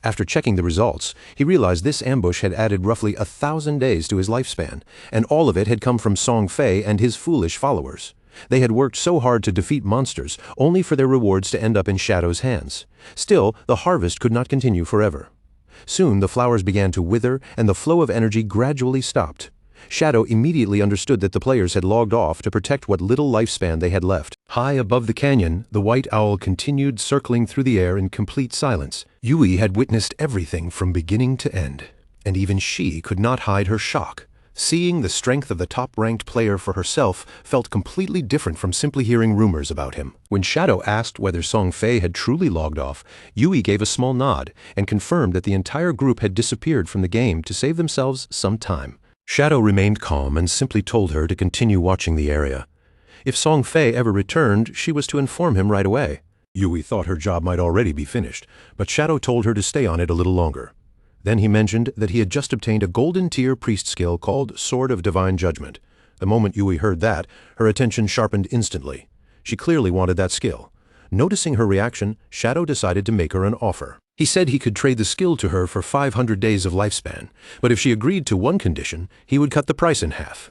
After checking the results, he realized this ambush had added roughly 1,000 days to his lifespan, and all of it had come from Song Fei and his foolish followers. They had worked so hard to defeat monsters, only for their rewards to end up in Shadow's hands. Still, the harvest could not continue forever. Soon the flowers began to wither, and the flow of energy gradually stopped. Shadow immediately understood that the players had logged off to protect what little lifespan they had left. High above the canyon, the white owl continued circling through the air in complete silence. Yui had witnessed everything from beginning to end, and even she could not hide her shock. Seeing the strength of the top-ranked player for herself felt completely different from simply hearing rumors about him. When Shadow asked whether Song Fei had truly logged off, Yui gave a small nod and confirmed that the entire group had disappeared from the game to save themselves some time. Shadow remained calm and simply told her to continue watching the area. If Song Fei ever returned, she was to inform him right away. Yui thought her job might already be finished, but Shadow told her to stay on it a little longer. Then he mentioned that he had just obtained a golden tier priest skill called Sword of Divine Judgment. The moment Yui heard that, her attention sharpened instantly. She clearly wanted that skill. Noticing her reaction, Shadow decided to make her an offer. He said he could trade the skill to her for 500 days of lifespan, but if she agreed to one condition, he would cut the price in half.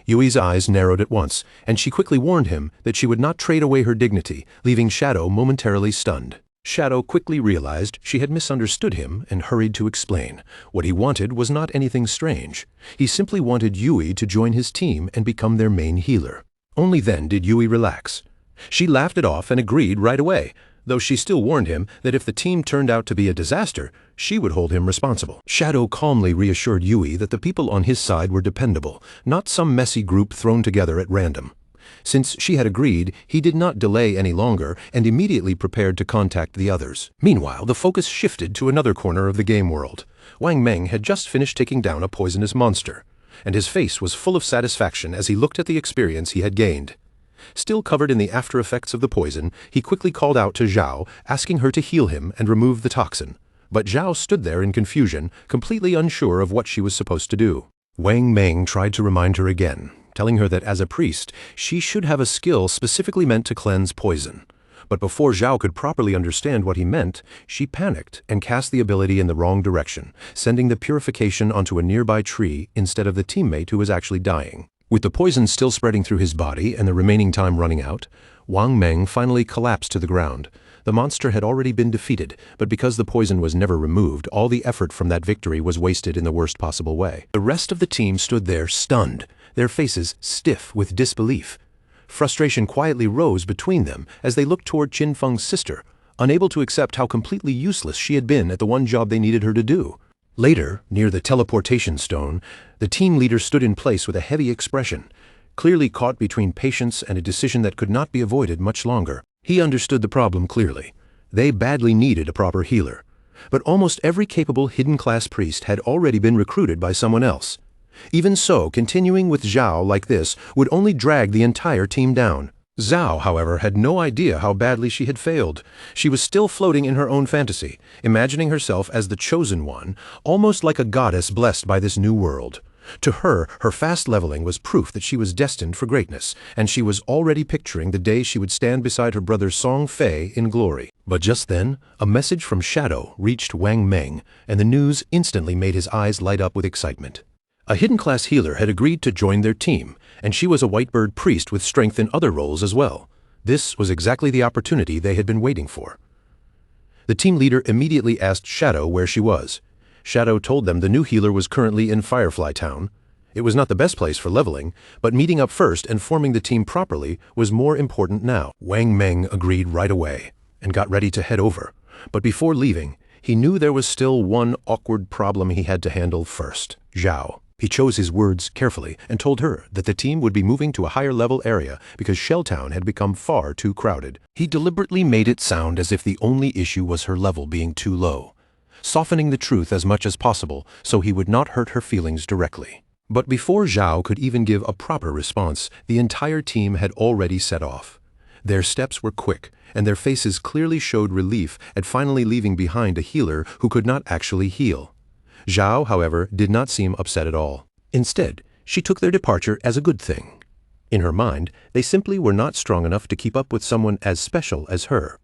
Yui's eyes narrowed at once, and she quickly warned him that she would not trade away her dignity, leaving Shadow momentarily stunned. Shadow quickly realized she had misunderstood him and hurried to explain. What he wanted was not anything strange. He simply wanted Yui to join his team and become their main healer. Only then did Yui relax. She laughed it off and agreed right away, though she still warned him that if the team turned out to be a disaster, she would hold him responsible. Shadow calmly reassured Yui that the people on his side were dependable, not some messy group thrown together at random. Since she had agreed, he did not delay any longer and immediately prepared to contact the others. Meanwhile, the focus shifted to another corner of the game world. Wang Meng had just finished taking down a poisonous monster, and his face was full of satisfaction as he looked at the experience he had gained. Still covered in the after effects of the poison, he quickly called out to Zhao, asking her to heal him and remove the toxin. But Zhao stood there in confusion, completely unsure of what she was supposed to do. Wang Meng tried to remind her again, telling her that as a priest, she should have a skill specifically meant to cleanse poison. But before Zhao could properly understand what he meant, she panicked and cast the ability in the wrong direction, sending the purification onto a nearby tree instead of the teammate who was actually dying. With the poison still spreading through his body and the remaining time running out, Wang Meng finally collapsed to the ground. The monster had already been defeated, but because the poison was never removed, all the effort from that victory was wasted in the worst possible way. The rest of the team stood there stunned, their faces stiff with disbelief. Frustration quietly rose between them as they looked toward Qin Feng's sister, unable to accept how completely useless she had been at the one job they needed her to do. Later, near the teleportation stone, the team leader stood in place with a heavy expression, clearly caught between patience and a decision that could not be avoided much longer. He understood the problem clearly. They badly needed a proper healer. But almost every capable hidden-class priest had already been recruited by someone else. Even so, continuing with Zhao like this would only drag the entire team down. Zhao, however, had no idea how badly she had failed. She was still floating in her own fantasy, imagining herself as the chosen one, almost like a goddess blessed by this new world. To her, her fast leveling was proof that she was destined for greatness, and she was already picturing the day she would stand beside her brother Song Fei in glory. But just then, a message from Shadow reached Wang Meng, and the news instantly made his eyes light up with excitement. A hidden class healer had agreed to join their team, and she was a Whitebird priest with strength in other roles as well. This was exactly the opportunity they had been waiting for. The team leader immediately asked Shadow where she was. Shadow told them the new healer was currently in Firefly Town. It was not the best place for leveling, but meeting up first and forming the team properly was more important now. Wang Meng agreed right away and got ready to head over. But before leaving, he knew there was still one awkward problem he had to handle first: Zhao. He chose his words carefully and told her that the team would be moving to a higher level area because Shelltown had become far too crowded. He deliberately made it sound as if the only issue was her level being too low, softening the truth as much as possible so he would not hurt her feelings directly. But before Zhao could even give a proper response, the entire team had already set off. Their steps were quick, and their faces clearly showed relief at finally leaving behind a healer who could not actually heal. Zhao, however, did not seem upset at all. Instead, she took their departure as a good thing. In her mind, they simply were not strong enough to keep up with someone as special as her.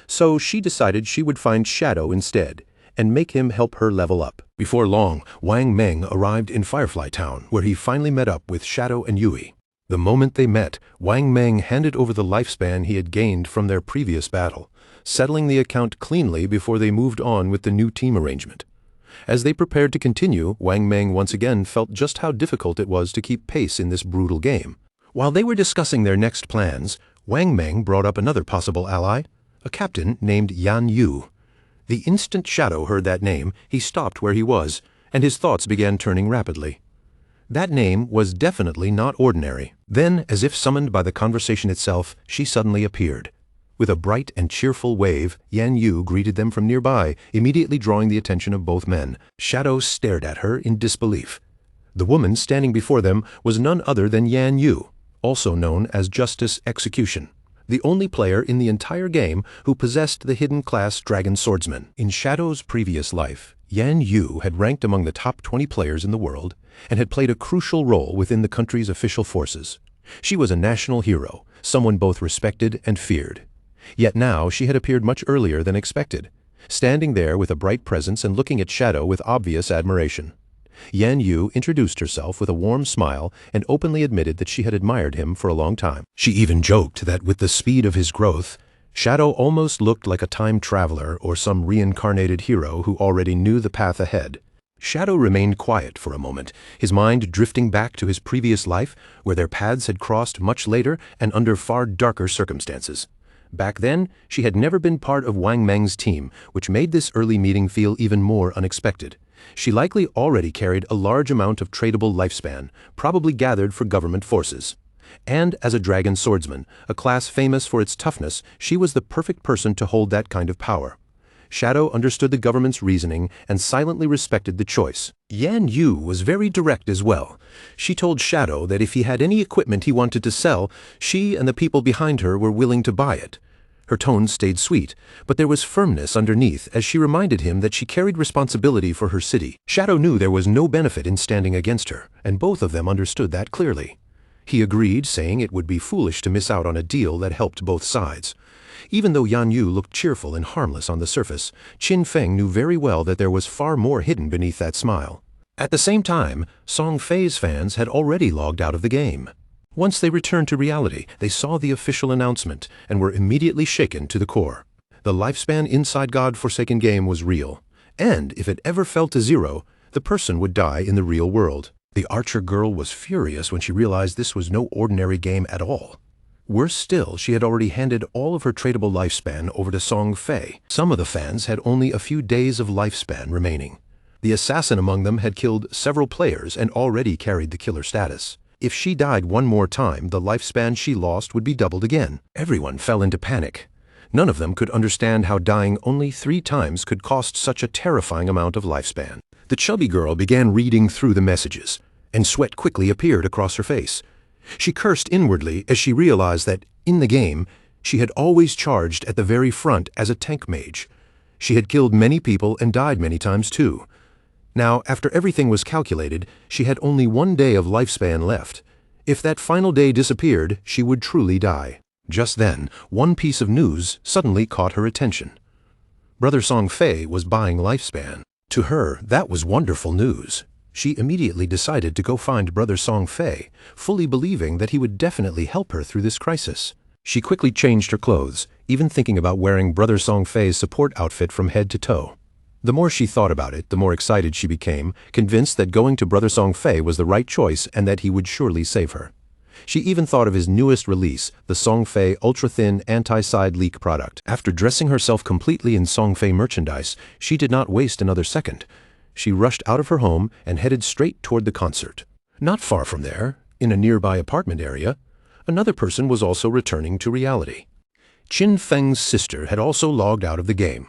So she decided she would find Shadow instead, and make him help her level up. Before long, Wang Meng arrived in Firefly Town, where he finally met up with Shadow and Yui. The moment they met, Wang Meng handed over the lifespan he had gained from their previous battle, settling the account cleanly before they moved on with the new team arrangement. As they prepared to continue, Wang Meng once again felt just how difficult it was to keep pace in this brutal game. While they were discussing their next plans, Wang Meng brought up another possible ally, a captain named Yan Yu. The instant Shadow heard that name, he stopped where he was, and his thoughts began turning rapidly. That name was definitely not ordinary. Then, as if summoned by the conversation itself, she suddenly appeared. With a bright and cheerful wave, Yan Yu greeted them from nearby, immediately drawing the attention of both men. Shadow stared at her in disbelief. The woman standing before them was none other than Yan Yu, also known as Justice Execution, the only player in the entire game who possessed the hidden class Dragon Swordsman. In Shadow's previous life, Yan Yu had ranked among the top 20 players in the world and had played a crucial role within the country's official forces. She was a national hero, someone both respected and feared. Yet now she had appeared much earlier than expected, standing there with a bright presence and looking at Shadow with obvious admiration. Yan Yu introduced herself with a warm smile and openly admitted that she had admired him for a long time. She even joked that with the speed of his growth, Shadow almost looked like a time traveler or some reincarnated hero who already knew the path ahead. Shadow remained quiet for a moment, his mind drifting back to his previous life where their paths had crossed much later and under far darker circumstances. Back then, she had never been part of Wang Meng's team, which made this early meeting feel even more unexpected. She likely already carried a large amount of tradable lifespan, probably gathered for government forces. And as a Dragon Swordsman, a class famous for its toughness, she was the perfect person to hold that kind of power. Shadow understood the government's reasoning and silently respected the choice. Yan Yu was very direct as well. She told Shadow that if he had any equipment he wanted to sell, she and the people behind her were willing to buy it. Her tone stayed sweet, but there was firmness underneath as she reminded him that she carried responsibility for her city. Shadow knew there was no benefit in standing against her, and both of them understood that clearly. He agreed, saying it would be foolish to miss out on a deal that helped both sides. Even though Yan Yu looked cheerful and harmless on the surface, Qin Feng knew very well that there was far more hidden beneath that smile. At the same time, Song Fei's fans had already logged out of the game. Once they returned to reality, they saw the official announcement and were immediately shaken to the core. The lifespan inside God-forsaken game was real, and if it ever fell to zero, the person would die in the real world. The Archer girl was furious when she realized this was no ordinary game at all. Worse still, she had already handed all of her tradable lifespan over to Song Fei. Some of the fans had only a few days of lifespan remaining. The assassin among them had killed several players and already carried the killer status. If she died one more time, the lifespan she lost would be doubled again. Everyone fell into panic. None of them could understand how dying only 3 times could cost such a terrifying amount of lifespan. The chubby girl began reading through the messages, and sweat quickly appeared across her face. She cursed inwardly as she realized that, in the game, she had always charged at the very front as a tank mage. She had killed many people and died many times too. Now, after everything was calculated, she had only 1 day of lifespan left. If that final day disappeared, she would truly die. Just then, one piece of news suddenly caught her attention. Brother Song Fei was buying lifespan. To her, that was wonderful news. She immediately decided to go find Brother Song Fei, fully believing that he would definitely help her through this crisis. She quickly changed her clothes, even thinking about wearing Brother Song Fei's support outfit from head to toe. The more she thought about it, the more excited she became, convinced that going to Brother Song Fei was the right choice and that he would surely save her. She even thought of his newest release, the Song Fei Ultra Thin Anti-Side Leak product. After dressing herself completely in Song Fei merchandise, she did not waste another second. She rushed out of her home and headed straight toward the concert. Not far from there, in a nearby apartment area, another person was also returning to reality. Qin Feng's sister had also logged out of the game.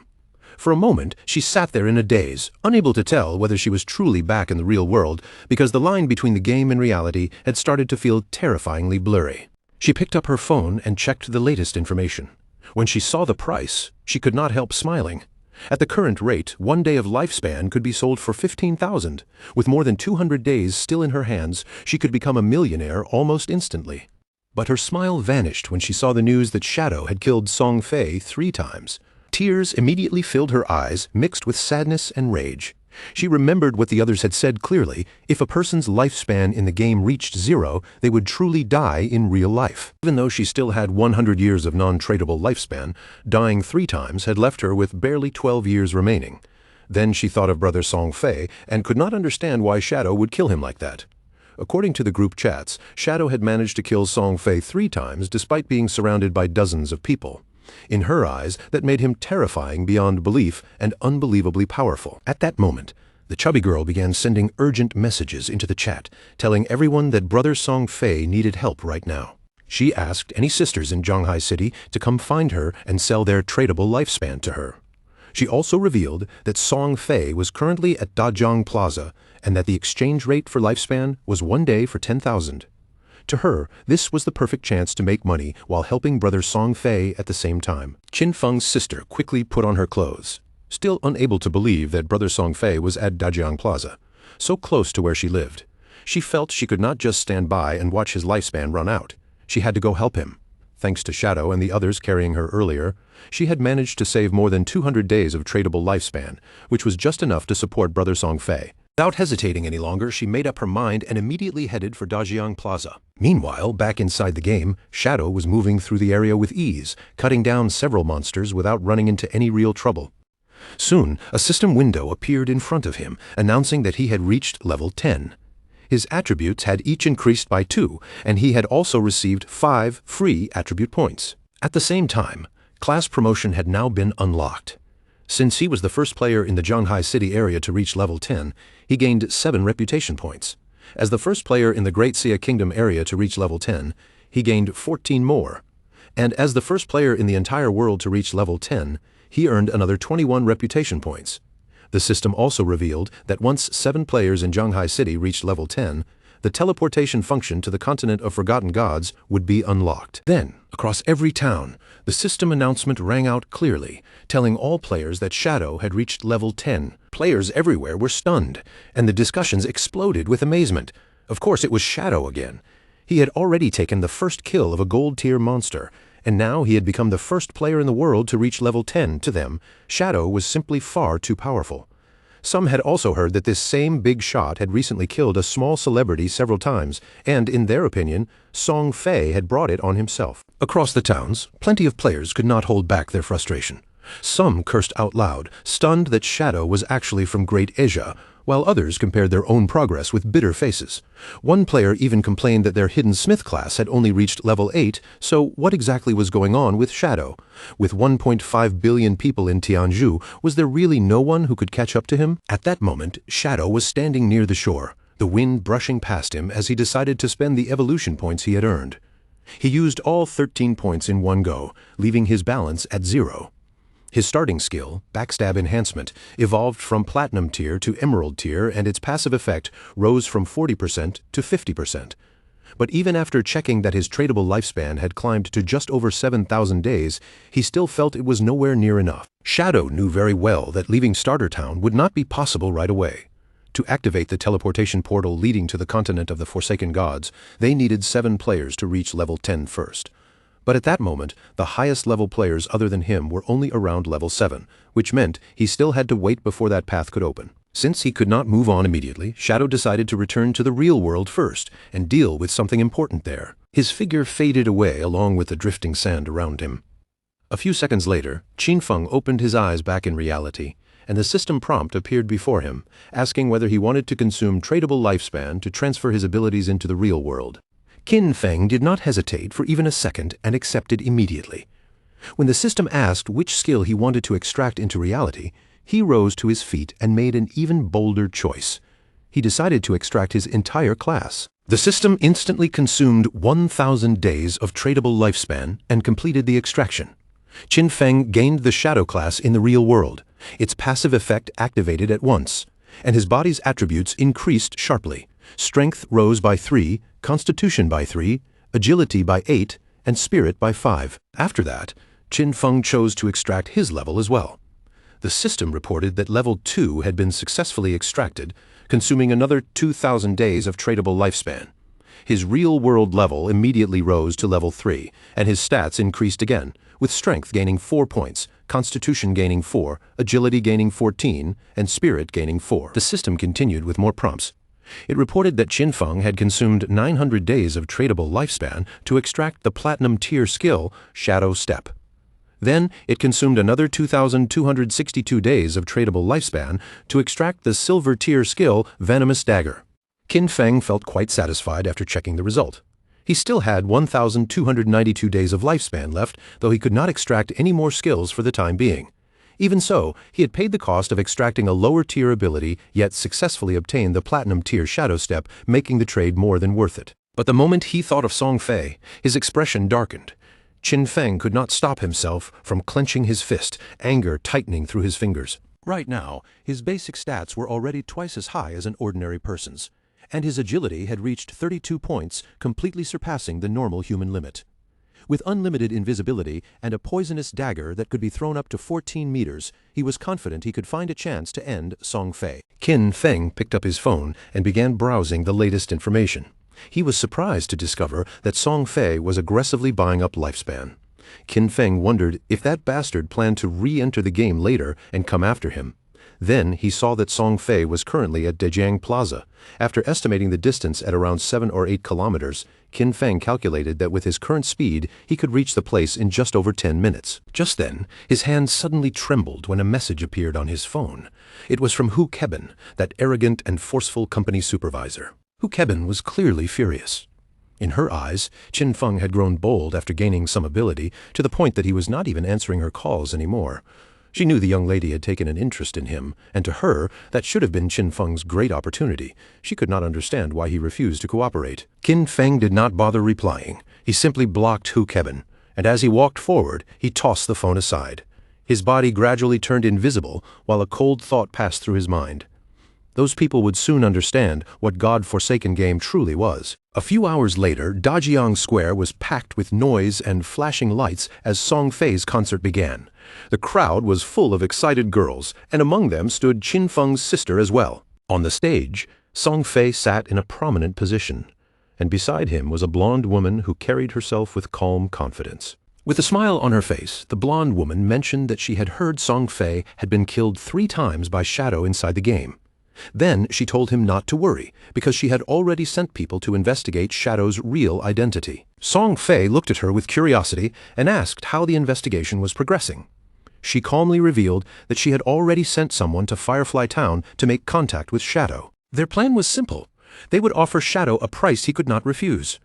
For a moment, she sat there in a daze, unable to tell whether she was truly back in the real world because the line between the game and reality had started to feel terrifyingly blurry. She picked up her phone and checked the latest information. When she saw the price, she could not help smiling. At the current rate, 1 day of lifespan could be sold for 15,000. With more than 200 days still in her hands, she could become a millionaire almost instantly. But her smile vanished when she saw the news that Shadow had killed Song Fei 3 times. Tears immediately filled her eyes, mixed with sadness and rage. She remembered what the others had said clearly: if a person's lifespan in the game reached 0, they would truly die in real life. Even though she still had 100 years of non-tradable lifespan, dying 3 times had left her with barely 12 years remaining. Then she thought of Brother Song Fei and could not understand why Shadow would kill him like that. According to the group chats, Shadow had managed to kill Song Fei 3 times despite being surrounded by dozens of people. In her eyes, that made him terrifying beyond belief and unbelievably powerful. At that moment, the chubby girl began sending urgent messages into the chat, telling everyone that Brother Song Fei needed help right now. She asked any sisters in Zhanghai City to come find her and sell their tradable lifespan to her. She also revealed that Song Fei was currently at Dajiang Plaza and that the exchange rate for lifespan was 1 day for 10,000. To her, this was the perfect chance to make money while helping Brother Song Fei at the same time. Qin Feng's sister quickly put on her clothes, still unable to believe that Brother Song Fei was at Dajiang Plaza, so close to where she lived. She felt she could not just stand by and watch his lifespan run out. She had to go help him. Thanks to Shadow and the others carrying her earlier, she had managed to save more than 200 days of tradable lifespan, which was just enough to support Brother Song Fei. Without hesitating any longer, she made up her mind and immediately headed for Dajiang Plaza. Meanwhile, back inside the game, Shadow was moving through the area with ease, cutting down several monsters without running into any real trouble. Soon, a system window appeared in front of him, announcing that he had reached level 10. His attributes had each increased by 2, and he had also received 5 free attribute points. At the same time, class promotion had now been unlocked. Since he was the first player in the Zhanghai City area to reach level 10, he gained 7 reputation points. As the first player in the Great Xia Kingdom area to reach level 10, he gained 14 more. And as the first player in the entire world to reach level 10, he earned another 21 reputation points. The system also revealed that once 7 players in Zhanghai City reached level 10, the teleportation function to the continent of Forgotten Gods would be unlocked. Then, across every town, the system announcement rang out clearly, telling all players that Shadow had reached level 10. Players everywhere were stunned, and the discussions exploded with amazement. Of course, it was Shadow again. He had already taken the first kill of a gold-tier monster, and now he had become the first player in the world to reach level 10. To them, Shadow was simply far too powerful. Some had also heard that this same big shot had recently killed a small celebrity several times, and, in their opinion, Song Fei had brought it on himself. Across the towns, plenty of players could not hold back their frustration. Some cursed out loud, stunned that Shadow was actually from Great Asia, while others compared their own progress with bitter faces. One player even complained that their Hidden Smith class had only reached level 8, so what exactly was going on with Shadow? With 1.5 billion people in Tianzhu, was there really no one who could catch up to him? At that moment, Shadow was standing near the shore, the wind brushing past him as he decided to spend the evolution points he had earned. He used all 13 points in one go, leaving his balance at 0. His starting skill, Backstab Enhancement, evolved from Platinum tier to Emerald tier, and its passive effect rose from 40% to 50%. But even after checking that his tradable lifespan had climbed to just over 7,000 days, he still felt it was nowhere near enough. Shadow knew very well that leaving Starter Town would not be possible right away. To activate the teleportation portal leading to the continent of the Forsaken Gods, they needed 7 players to reach level 10 first. But at that moment, the highest level players other than him were only around level 7, which meant he still had to wait before that path could open. Since he could not move on immediately, Shadow decided to return to the real world first and deal with something important there. His figure faded away along with the drifting sand around him. A few seconds later, Qin Feng opened his eyes back in reality, and the system prompt appeared before him, asking whether he wanted to consume tradable lifespan to transfer his abilities into the real world. Qin Feng did not hesitate for even a second and accepted immediately. When the system asked which skill he wanted to extract into reality, he rose to his feet and made an even bolder choice. He decided to extract his entire class. The system instantly consumed 1,000 days of tradable lifespan and completed the extraction. Qin Feng gained the Shadow class in the real world. Its passive effect activated at once, and his body's attributes increased sharply. Strength rose by 3, Constitution by 3, Agility by 8, and Spirit by 5. After that, Qin Feng chose to extract his level as well. The system reported that level 2 had been successfully extracted, consuming another 2,000 days of tradable lifespan. His real-world level immediately rose to level 3, and his stats increased again, with Strength gaining 4 points, Constitution gaining 4, Agility gaining 14, and Spirit gaining 4. The system continued with more prompts. It reported that Qin Feng had consumed 900 days of tradable lifespan to extract the Platinum tier skill, Shadow Step. Then, it consumed another 2,262 days of tradable lifespan to extract the Silver tier skill, Venomous Dagger. Qin Feng felt quite satisfied after checking the result. He still had 1,292 days of lifespan left, though he could not extract any more skills for the time being. Even so, he had paid the cost of extracting a lower tier ability, yet successfully obtained the Platinum tier Shadow Step, making the trade more than worth it. But the moment he thought of Song Fei, his expression darkened. Qin Feng could not stop himself from clenching his fist, anger tightening through his fingers. Right now, his basic stats were already twice as high as an ordinary person's, and his agility had reached 32 points, completely surpassing the normal human limit. With unlimited invisibility and a poisonous dagger that could be thrown up to 14 meters, he was confident he could find a chance to end Song Fei. Qin Feng picked up his phone and began browsing the latest information. He was surprised to discover that Song Fei was aggressively buying up lifespan. Qin Feng wondered if that bastard planned to re-enter the game later and come after him. Then he saw that Song Fei was currently at Dejiang Plaza. After estimating the distance at around 7 or 8 kilometers, Qin Feng calculated that with his current speed, he could reach the place in just over 10 minutes. Just then, his hand suddenly trembled when a message appeared on his phone. It was from Hu Keben, that arrogant and forceful company supervisor. Hu Keben was clearly furious. In her eyes, Qin Feng had grown bold after gaining some ability, to the point that he was not even answering her calls anymore. She knew the young lady had taken an interest in him, and to her, that should have been Qin Feng's great opportunity. She could not understand why he refused to cooperate. Qin Feng did not bother replying. He simply blocked Hu Keben, and as he walked forward, he tossed the phone aside. His body gradually turned invisible, while a cold thought passed through his mind. Those people would soon understand what God-forsaken game truly was. A few hours later, Dajiang Square was packed with noise and flashing lights as Song Fei's concert began. The crowd was full of excited girls, and among them stood Qin Feng's sister as well. On the stage, Song Fei sat in a prominent position, and beside him was a blonde woman who carried herself with calm confidence. With a smile on her face, the blonde woman mentioned that she had heard Song Fei had been killed 3 times by Shadow inside the game. Then she told him not to worry, because she had already sent people to investigate Shadow's real identity. Song Fei looked at her with curiosity and asked how the investigation was progressing. She calmly revealed that she had already sent someone to Firefly Town to make contact with Shadow. Their plan was simple. They would offer Shadow a price he could not refuse.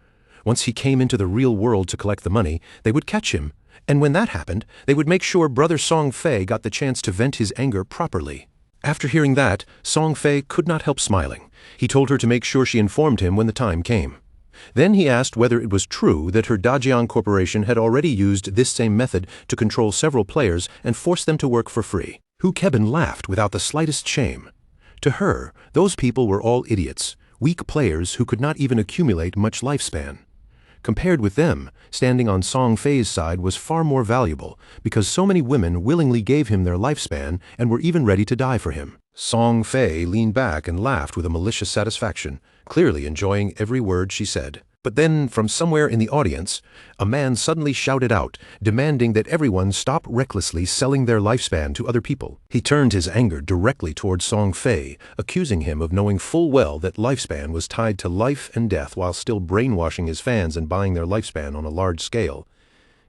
Once he came into the real world to collect the money, they would catch him, and when that happened, they would make sure Brother Song Fei got the chance to vent his anger properly. After hearing that, Song Fei could not help smiling. He told her to make sure she informed him when the time came. Then he asked whether it was true that her Dajiang Corporation had already used this same method to control several players and force them to work for free. Hu Keben laughed without the slightest shame. To her, those people were all idiots, weak players who could not even accumulate much lifespan. Compared with them, standing on Song Fei's side was far more valuable, because so many women willingly gave him their lifespan and were even ready to die for him. Song Fei leaned back and laughed with a malicious satisfaction, clearly enjoying every word she said. But then, from somewhere in the audience, a man suddenly shouted out, demanding that everyone stop recklessly selling their lifespan to other people. He turned his anger directly toward Song Fei, accusing him of knowing full well that lifespan was tied to life and death while still brainwashing his fans and buying their lifespan on a large scale.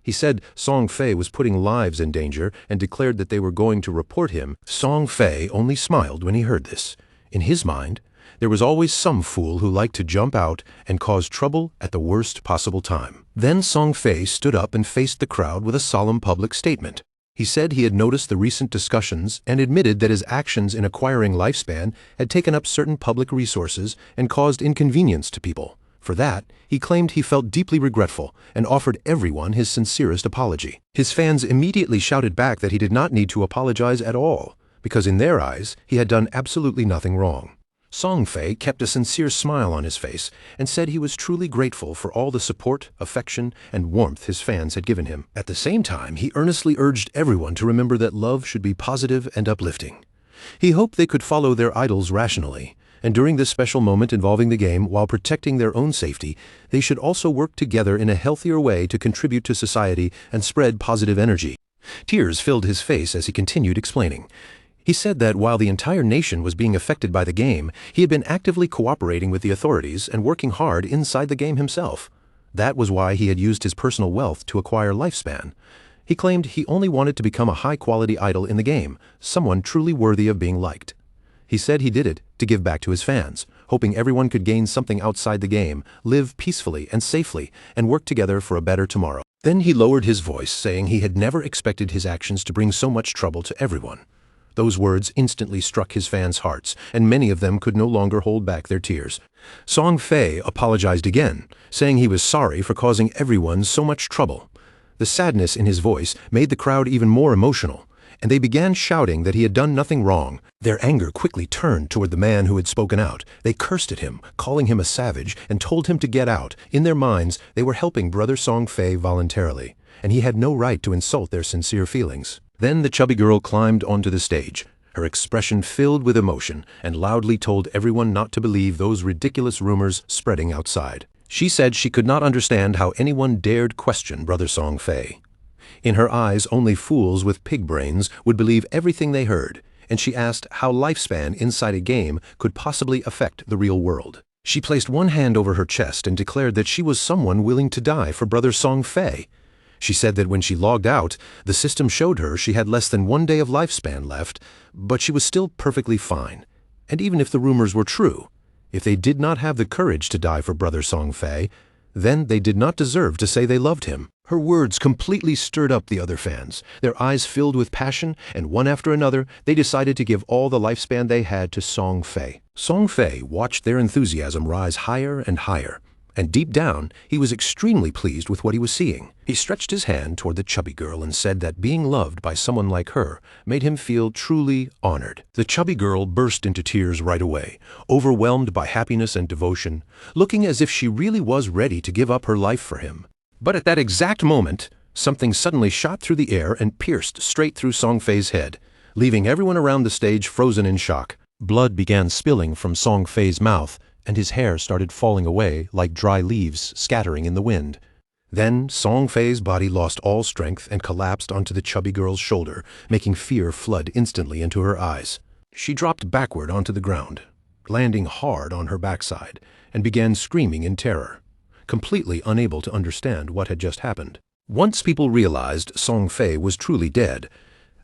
He said Song Fei was putting lives in danger and declared that they were going to report him. Song Fei only smiled when he heard this. In his mind, there was always some fool who liked to jump out and cause trouble at the worst possible time. Then Song Fei stood up and faced the crowd with a solemn public statement. He said he had noticed the recent discussions and admitted that his actions in acquiring lifespan had taken up certain public resources and caused inconvenience to people. For that, he claimed he felt deeply regretful and offered everyone his sincerest apology. His fans immediately shouted back that he did not need to apologize at all, because in their eyes, he had done absolutely nothing wrong. Song Fei kept a sincere smile on his face and said he was truly grateful for all the support, affection, and warmth his fans had given him. At the same time, he earnestly urged everyone to remember that love should be positive and uplifting. He hoped they could follow their idols rationally, and during this special moment involving the game, while protecting their own safety, they should also work together in a healthier way to contribute to society and spread positive energy. Tears filled his face as he continued explaining. He said that while the entire nation was being affected by the game, he had been actively cooperating with the authorities and working hard inside the game himself. That was why he had used his personal wealth to acquire lifespan. He claimed he only wanted to become a high-quality idol in the game, someone truly worthy of being liked. He said he did it to give back to his fans, hoping everyone could gain something outside the game, live peacefully and safely, and work together for a better tomorrow. Then he lowered his voice, saying he had never expected his actions to bring so much trouble to everyone. Those words instantly struck his fans' hearts, and many of them could no longer hold back their tears. Song Fei apologized again, saying he was sorry for causing everyone so much trouble. The sadness in his voice made the crowd even more emotional, and they began shouting that he had done nothing wrong. Their anger quickly turned toward the man who had spoken out. They cursed at him, calling him a savage, and told him to get out. In their minds, they were helping Brother Song Fei voluntarily, and he had no right to insult their sincere feelings. Then the chubby girl climbed onto the stage, her expression filled with emotion, and loudly told everyone not to believe those ridiculous rumors spreading outside. She said she could not understand how anyone dared question Brother Song Fei. In her eyes, only fools with pig brains would believe everything they heard, and she asked how lifespan inside a game could possibly affect the real world. She placed one hand over her chest and declared that she was someone willing to die for Brother Song Fei. She said that when she logged out, the system showed her she had less than 1 day of lifespan left, but she was still perfectly fine. And even if the rumors were true, if they did not have the courage to die for Brother Song Fei, then they did not deserve to say they loved him. Her words completely stirred up the other fans. Their eyes filled with passion, and one after another, they decided to give all the lifespan they had to Song Fei. Song Fei watched their enthusiasm rise higher and higher, and deep down, he was extremely pleased with what he was seeing. He stretched his hand toward the chubby girl and said that being loved by someone like her made him feel truly honored. The chubby girl burst into tears right away, overwhelmed by happiness and devotion, looking as if she really was ready to give up her life for him. But at that exact moment, something suddenly shot through the air and pierced straight through Song Fei's head, leaving everyone around the stage frozen in shock. Blood began spilling from Song Fei's mouth, and his hair started falling away like dry leaves scattering in the wind. Then Song Fei's body lost all strength and collapsed onto the chubby girl's shoulder, making fear flood instantly into her eyes. She dropped backward onto the ground, landing hard on her backside, and began screaming in terror, completely unable to understand what had just happened. Once people realized Song Fei was truly dead,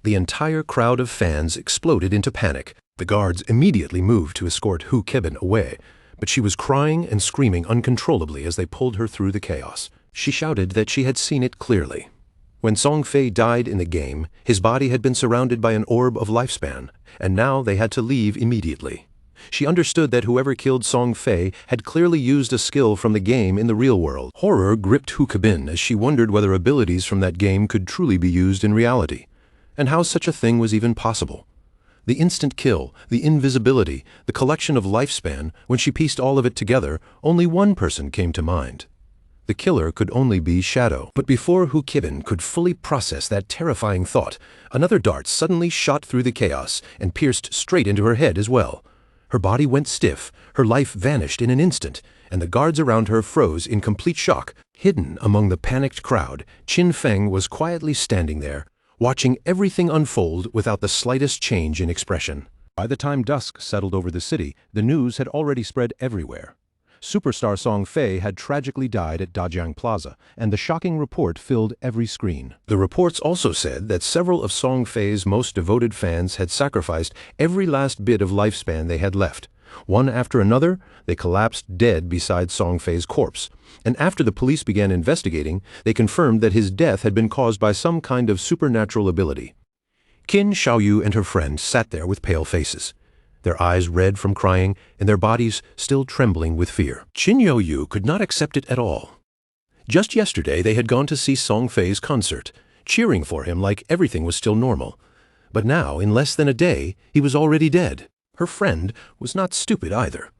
the entire crowd of fans exploded into panic. The guards immediately moved to escort Hu Kebin away, but she was crying and screaming uncontrollably as they pulled her through the chaos. She shouted that she had seen it clearly. When Song Fei died in the game, his body had been surrounded by an orb of lifespan, and now they had to leave immediately. She understood that whoever killed Song Fei had clearly used a skill from the game in the real world. Horror gripped Hu Kebin as she wondered whether abilities from that game could truly be used in reality, and how such a thing was even possible. The instant kill, the invisibility, the collection of lifespan, when she pieced all of it together, only one person came to mind. The killer could only be Shadow. But before Hu Kibin could fully process that terrifying thought, another dart suddenly shot through the chaos and pierced straight into her head as well. Her body went stiff, her life vanished in an instant, and the guards around her froze in complete shock. Hidden among the panicked crowd, Qin Feng was quietly standing there, watching everything unfold without the slightest change in expression. By the time dusk settled over the city, the news had already spread everywhere. Superstar Song Fei had tragically died at Dajiang Plaza, and the shocking report filled every screen. The reports also said that several of Song Fei's most devoted fans had sacrificed every last bit of lifespan they had left. One after another, they collapsed dead beside Song Fei's corpse, and after the police began investigating, they confirmed that his death had been caused by some kind of supernatural ability. Qin Xiaoyu and her friend sat there with pale faces, their eyes red from crying and their bodies still trembling with fear. Qin Xiaoyu could not accept it at all. Just yesterday they had gone to see Song Fei's concert, cheering for him like everything was still normal. But now, in less than a day, he was already dead. Her friend was not stupid either.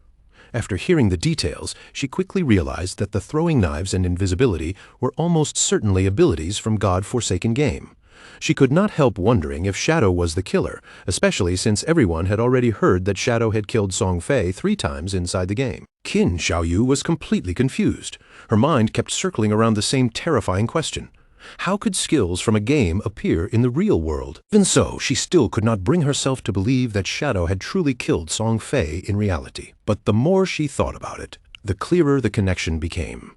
After hearing the details, she quickly realized that the throwing knives and invisibility were almost certainly abilities from God-forsaken game. She could not help wondering if Shadow was the killer, especially since everyone had already heard that Shadow had killed Song Fei 3 times inside the game. Qin Xiaoyu was completely confused. Her mind kept circling around the same terrifying question. How could skills from a game appear in the real world? Even so, she still could not bring herself to believe that Shadow had truly killed Song Fei in reality. But the more she thought about it, the clearer the connection became.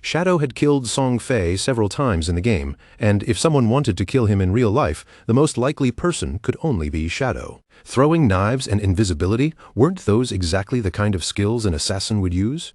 Shadow had killed Song Fei several times in the game, and if someone wanted to kill him in real life, the most likely person could only be Shadow. Throwing knives and invisibility, weren't those exactly the kind of skills an assassin would use?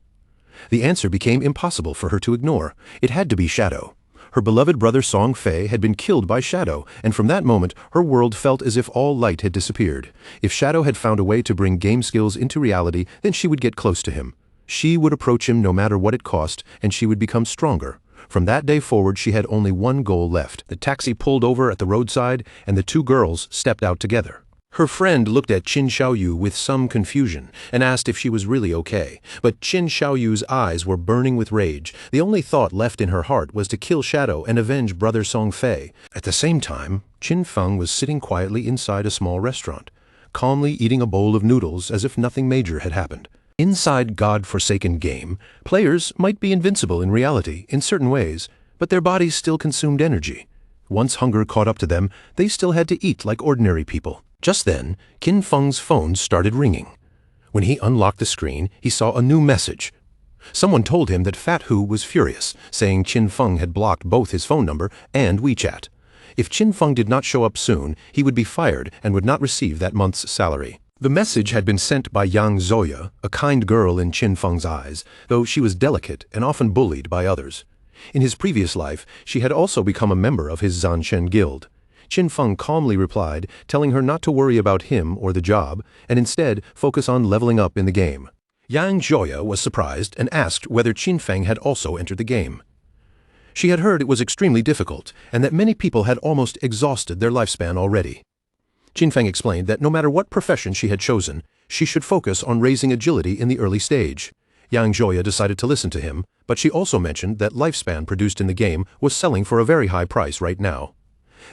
The answer became impossible for her to ignore. It had to be Shadow. Her beloved brother Song Fei had been killed by Shadow, and from that moment her world felt as if all light had disappeared. If Shadow had found a way to bring game skills into reality, then she would get close to him. She would approach him no matter what it cost, and she would become stronger. From that day forward, she had only one goal left. The taxi pulled over at the roadside, and the 2 girls stepped out together. Her friend looked at Qin Xiaoyu with some confusion and asked if she was really okay. But Qin Xiaoyu's eyes were burning with rage. The only thought left in her heart was to kill Shadow and avenge brother Song Fei. At the same time, Qin Feng was sitting quietly inside a small restaurant, calmly eating a bowl of noodles as if nothing major had happened. Inside God-forsaken game, players might be invincible in reality in certain ways, but their bodies still consumed energy. Once hunger caught up to them, they still had to eat like ordinary people. Just then, Qin Feng's phone started ringing. When he unlocked the screen, he saw a new message. Someone told him that Fat Hu was furious, saying Qin Feng had blocked both his phone number and WeChat. If Qin Feng did not show up soon, he would be fired and would not receive that month's salary. The message had been sent by Yang Zoya, a kind girl in Qin Feng's eyes, though she was delicate and often bullied by others. In his previous life, she had also become a member of his Zanshen guild. Qin Feng calmly replied, telling her not to worry about him or the job, and instead focus on leveling up in the game. Yang Zoya was surprised and asked whether Qin Feng had also entered the game. She had heard it was extremely difficult, and that many people had almost exhausted their lifespan already. Qin Feng explained that no matter what profession she had chosen, she should focus on raising agility in the early stage. Yang Zoya decided to listen to him, but she also mentioned that lifespan produced in the game was selling for a very high price right now.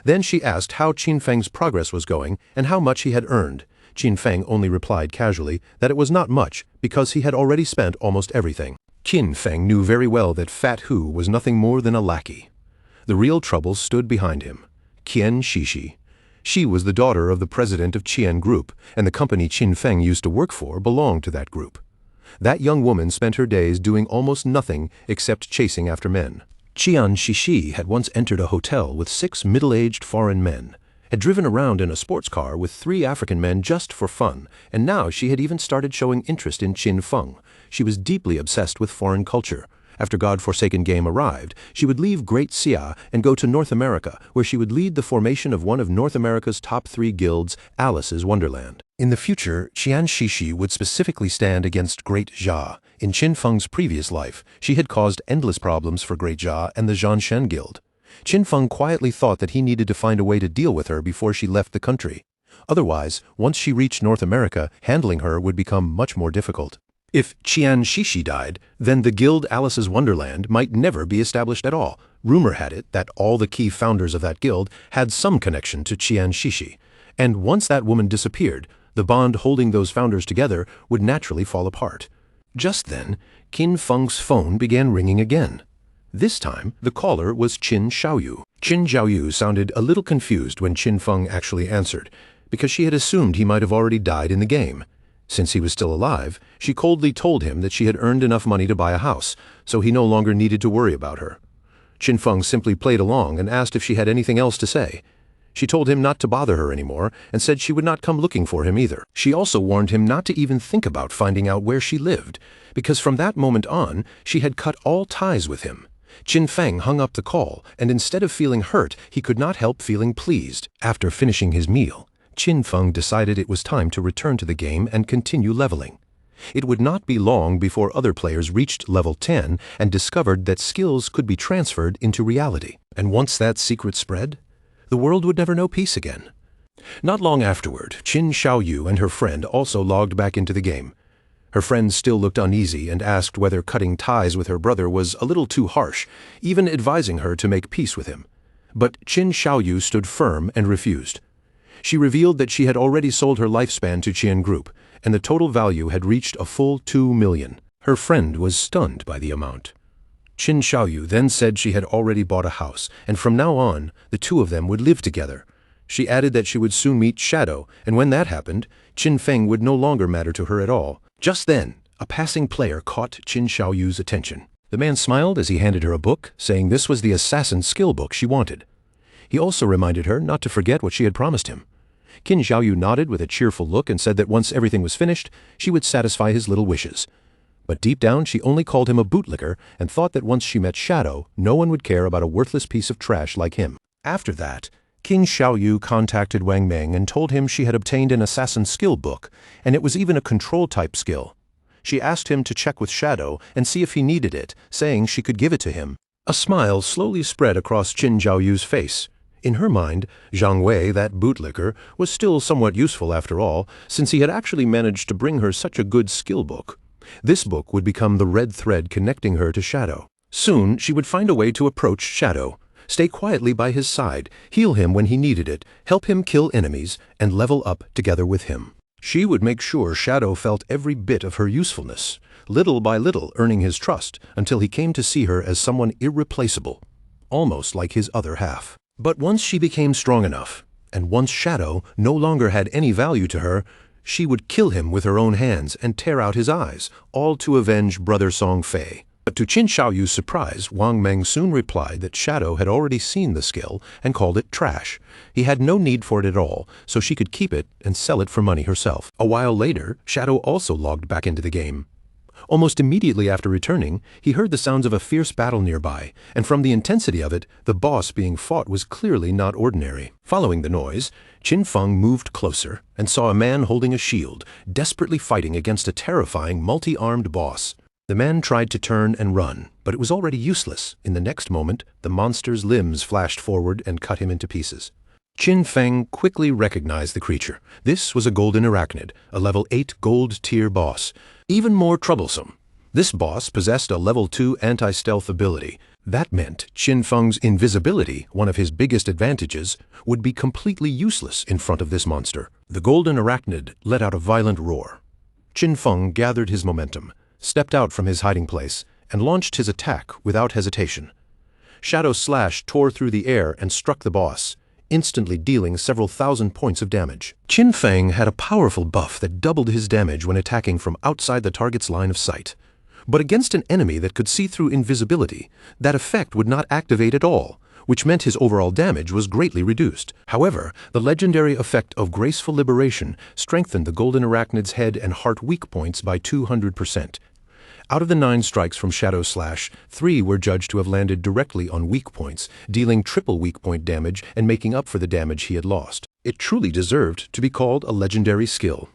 Then she asked how Qin Feng's progress was going and how much he had earned. Qin Feng only replied casually that it was not much because he had already spent almost everything. Qin Feng knew very well that Fat Hu was nothing more than a lackey. The real trouble stood behind him. Qian Shishi. She was the daughter of the president of Qian Group, and the company Qin Feng used to work for belonged to that group. That young woman spent her days doing almost nothing except chasing after men. Qian Shishi had once entered a hotel with 6 middle-aged foreign men, had driven around in a sports car with 3 African men just for fun, and now she had even started showing interest in Qin Feng. She was deeply obsessed with foreign culture. After God-forsaken game arrived, she would leave Great Xia and go to North America, where she would lead the formation of one of North America's top 3 guilds, Alice's Wonderland. In the future, Qian Shishi would specifically stand against Great Xia. In Qin Feng's previous life, she had caused endless problems for Great Xia and the Zanshen Guild. Qin Feng quietly thought that he needed to find a way to deal with her before she left the country. Otherwise, once she reached North America, handling her would become much more difficult. If Qian Shishi died, then the guild Alice's Wonderland might never be established at all. Rumor had it that all the key founders of that guild had some connection to Qian Shishi, and once that woman disappeared, the bond holding those founders together would naturally fall apart. Just then, Qin Feng's phone began ringing again. This time, the caller was Qin Xiaoyu. Qin Xiaoyu sounded a little confused when Qin Feng actually answered, because she had assumed he might have already died in the game. Since he was still alive, she coldly told him that she had earned enough money to buy a house, so he no longer needed to worry about her. Qin Feng simply played along and asked if she had anything else to say. She told him not to bother her anymore and said she would not come looking for him either. She also warned him not to even think about finding out where she lived, because from that moment on, she had cut all ties with him. Qin Feng hung up the call, and instead of feeling hurt, he could not help feeling pleased. After finishing his meal, Qin Feng decided it was time to return to the game and continue leveling. It would not be long before other players reached level 10 and discovered that skills could be transferred into reality. And once that secret spread, the world would never know peace again. Not long afterward, Qin Xiaoyu and her friend also logged back into the game. Her friend still looked uneasy and asked whether cutting ties with her brother was a little too harsh, even advising her to make peace with him. But Qin Xiaoyu stood firm and refused. She revealed that she had already sold her lifespan to Qian Group, and the total value had reached a full 2 million. Her friend was stunned by the amount. Qin Xiaoyu then said she had already bought a house, and from now on, the two of them would live together. She added that she would soon meet Shadow, and when that happened, Qin Feng would no longer matter to her at all. Just then, a passing player caught Qin Xiaoyu's attention. The man smiled as he handed her a book, saying this was the assassin skill book she wanted. He also reminded her not to forget what she had promised him. Qin Xiaoyu nodded with a cheerful look and said that once everything was finished, she would satisfy his little wishes. But deep down, she only called him a bootlicker and thought that once she met Shadow, no one would care about a worthless piece of trash like him. After that, Qin Xiaoyu contacted Wang Meng and told him she had obtained an assassin skill book, and it was even a control-type skill. She asked him to check with Shadow and see if he needed it, saying she could give it to him. A smile slowly spread across Qin Xiaoyu's face. In her mind, Zhang Wei, that bootlicker, was still somewhat useful after all, since he had actually managed to bring her such a good skill book. This book would become the red thread connecting her to Shadow. Soon, she would find a way to approach Shadow, stay quietly by his side, heal him when he needed it, help him kill enemies, and level up together with him. She would make sure Shadow felt every bit of her usefulness, little by little earning his trust until he came to see her as someone irreplaceable, almost like his other half. But once she became strong enough, and once Shadow no longer had any value to her, she would kill him with her own hands and tear out his eyes, all to avenge Brother Song Fei. But to Qin Xiaoyu's surprise, Wang Meng soon replied that Shadow had already seen the skill and called it trash. He had no need for it at all, so she could keep it and sell it for money herself. A while later, Shadow also logged back into the game. Almost immediately after returning, he heard the sounds of a fierce battle nearby, and from the intensity of it, the boss being fought was clearly not ordinary. Following the noise, Qin Feng moved closer and saw a man holding a shield, desperately fighting against a terrifying multi-armed boss. The man tried to turn and run, but it was already useless. In the next moment, the monster's limbs flashed forward and cut him into pieces. Qin Feng quickly recognized the creature. This was a golden arachnid, a level 8 gold tier boss. Even more troublesome, this boss possessed a level 2 anti-stealth ability. That meant Qin Feng's invisibility, one of his biggest advantages, would be completely useless in front of this monster. The golden arachnid let out a violent roar. Qin Feng gathered his momentum, stepped out from his hiding place, and launched his attack without hesitation. Shadow Slash tore through the air and struck the boss, instantly dealing several thousand points of damage. Qin Feng had a powerful buff that doubled his damage when attacking from outside the target's line of sight. But against an enemy that could see through invisibility, that effect would not activate at all, which meant his overall damage was greatly reduced. However, the legendary effect of Graceful Liberation strengthened the golden arachnid's head and heart weak points by 200%. Out of the 9 strikes from Shadow Slash, 3 were judged to have landed directly on weak points, dealing triple weak point damage and making up for the damage he had lost. It truly deserved to be called a legendary skill.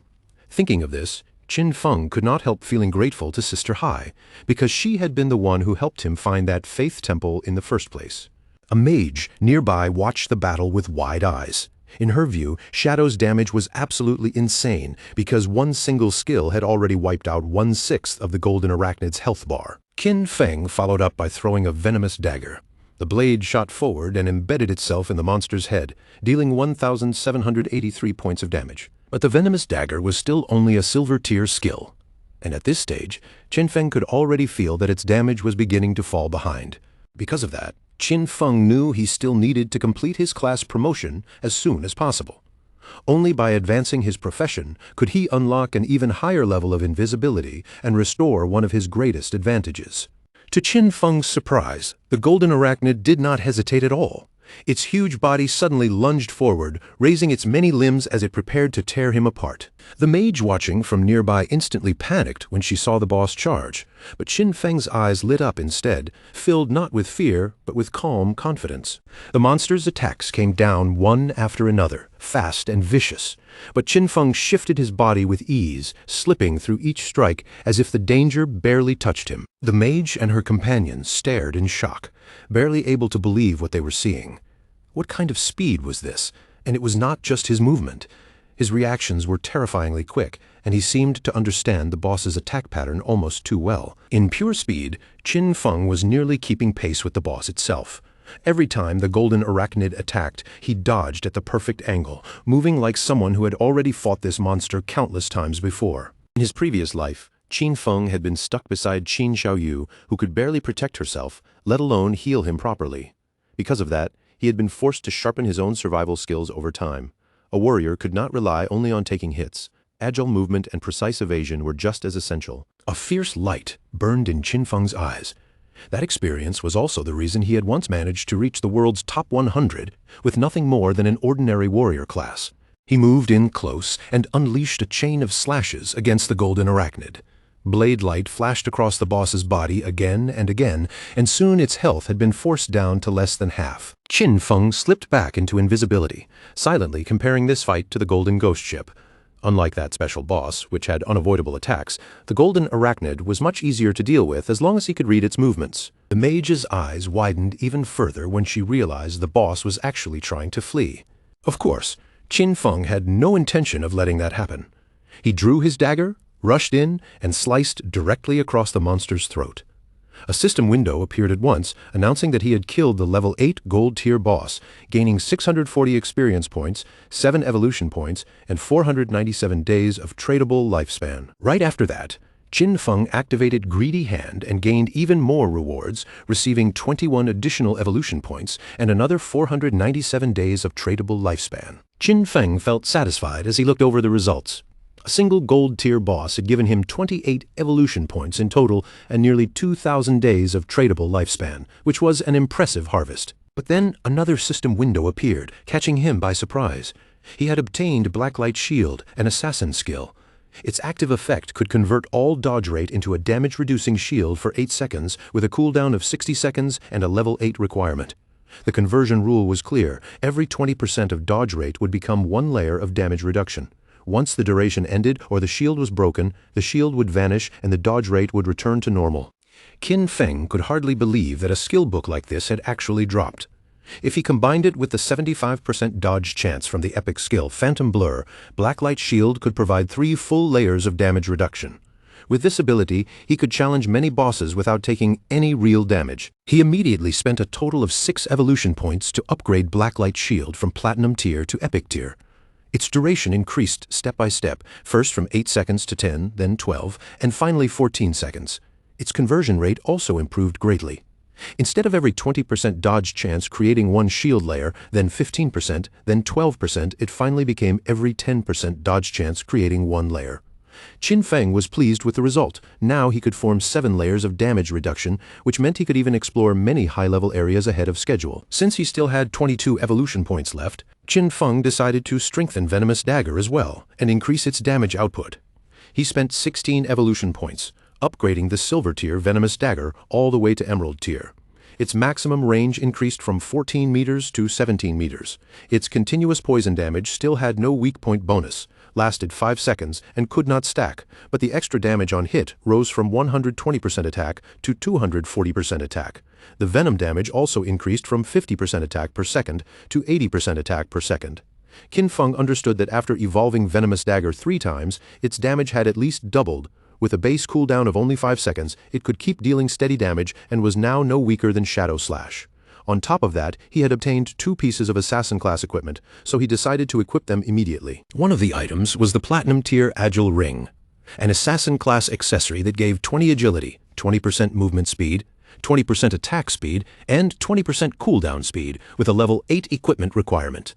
Thinking of this, Qin Feng could not help feeling grateful to Sister Hai, because she had been the one who helped him find that faith temple in the first place. A mage nearby watched the battle with wide eyes. In her view, Shadow's damage was absolutely insane because one single skill had already wiped out 1/6 of the golden arachnid's health bar. Qin Feng followed up by throwing a venomous dagger. The blade shot forward and embedded itself in the monster's head, dealing 1,783 points of damage. But the venomous dagger was still only a silver tier skill. And at this stage, Qin Feng could already feel that its damage was beginning to fall behind. Because of that, Qin Feng knew he still needed to complete his class promotion as soon as possible. Only by advancing his profession could he unlock an even higher level of invisibility and restore one of his greatest advantages. To Qin Feng's surprise, the golden arachnid did not hesitate at all. Its huge body suddenly lunged forward, raising its many limbs as it prepared to tear him apart. The mage watching from nearby instantly panicked when she saw the boss charge, but Qin Feng's eyes lit up instead, filled not with fear, but with calm confidence. The monster's attacks came down one after another, fast and vicious, but Qin Feng shifted his body with ease, slipping through each strike as if the danger barely touched him. The mage and her companions stared in shock, barely able to believe what they were seeing. What kind of speed was this? And it was not just his movement. His reactions were terrifyingly quick, and he seemed to understand the boss's attack pattern almost too well. In pure speed, Qin Feng was nearly keeping pace with the boss itself. Every time the golden arachnid attacked, he dodged at the perfect angle, moving like someone who had already fought this monster countless times before. In his previous life, Qin Feng had been stuck beside Qin Xiaoyu, who could barely protect herself, let alone heal him properly. Because of that, he had been forced to sharpen his own survival skills over time. A warrior could not rely only on taking hits. Agile movement and precise evasion were just as essential. A fierce light burned in Qin Feng's eyes. That experience was also the reason he had once managed to reach the world's top 100 with nothing more than an ordinary warrior class. He moved in close and unleashed a chain of slashes against the golden arachnid. Blade light flashed across the boss's body again and again, and soon its health had been forced down to less than half. Qin Feng slipped back into invisibility, silently comparing this fight to the golden ghost ship. Unlike that special boss, which had unavoidable attacks, the golden arachnid was much easier to deal with as long as he could read its movements. The mage's eyes widened even further when she realized the boss was actually trying to flee. Of course, Qin Feng had no intention of letting that happen. He drew his dagger, rushed in, and sliced directly across the monster's throat. A system window appeared at once, announcing that he had killed the level 8 gold tier boss, gaining 640 experience points, 7 evolution points, and 497 days of tradable lifespan. Right after that, Qin Feng activated Greedy Hand and gained even more rewards, receiving 21 additional evolution points and another 497 days of tradable lifespan. Qin Feng felt satisfied as he looked over the results. A single gold tier boss had given him 28 evolution points in total and nearly 2,000 days of tradable lifespan, which was an impressive harvest. But then another system window appeared, catching him by surprise. He had obtained Blacklight Shield, an assassin skill. Its active effect could convert all dodge rate into a damage-reducing shield for 8 seconds with a cooldown of 60 seconds and a level 8 requirement. The conversion rule was clear. Every 20% of dodge rate would become 1 layer of damage reduction. Once the duration ended or the shield was broken, the shield would vanish and the dodge rate would return to normal. Qin Feng could hardly believe that a skill book like this had actually dropped. If he combined it with the 75% dodge chance from the epic skill Phantom Blur, Blacklight Shield could provide 3 full layers of damage reduction. With this ability, he could challenge many bosses without taking any real damage. He immediately spent a total of 6 evolution points to upgrade Blacklight Shield from Platinum tier to Epic tier. Its duration increased step by step, first from 8 seconds to 10, then 12, and finally 14 seconds. Its conversion rate also improved greatly. Instead of every 20% dodge chance creating 1 shield layer, then 15%, then 12%, it finally became every 10% dodge chance creating 1 layer. Qin Feng was pleased with the result. Now he could form 7 layers of damage reduction, which meant he could even explore many high-level areas ahead of schedule. Since he still had 22 evolution points left, Qin Feng decided to strengthen Venomous Dagger as well, and increase its damage output. He spent 16 evolution points, upgrading the Silver tier Venomous Dagger all the way to Emerald tier. Its maximum range increased from 14 meters to 17 meters. Its continuous poison damage still had no weak point bonus, lasted 5 seconds, and could not stack, but the extra damage on hit rose from 120% attack to 240% attack. The venom damage also increased from 50% attack per second to 80% attack per second. Qin Feng understood that after evolving Venomous Dagger 3 times, its damage had at least doubled. With a base cooldown of only 5 seconds, it could keep dealing steady damage and was now no weaker than Shadow Slash. On top of that, he had obtained 2 pieces of Assassin-class equipment, so he decided to equip them immediately. One of the items was the Platinum-tier Agile Ring, an Assassin-class accessory that gave 20 agility, 20% movement speed, 20% attack speed, and 20% cooldown speed, with a level 8 equipment requirement.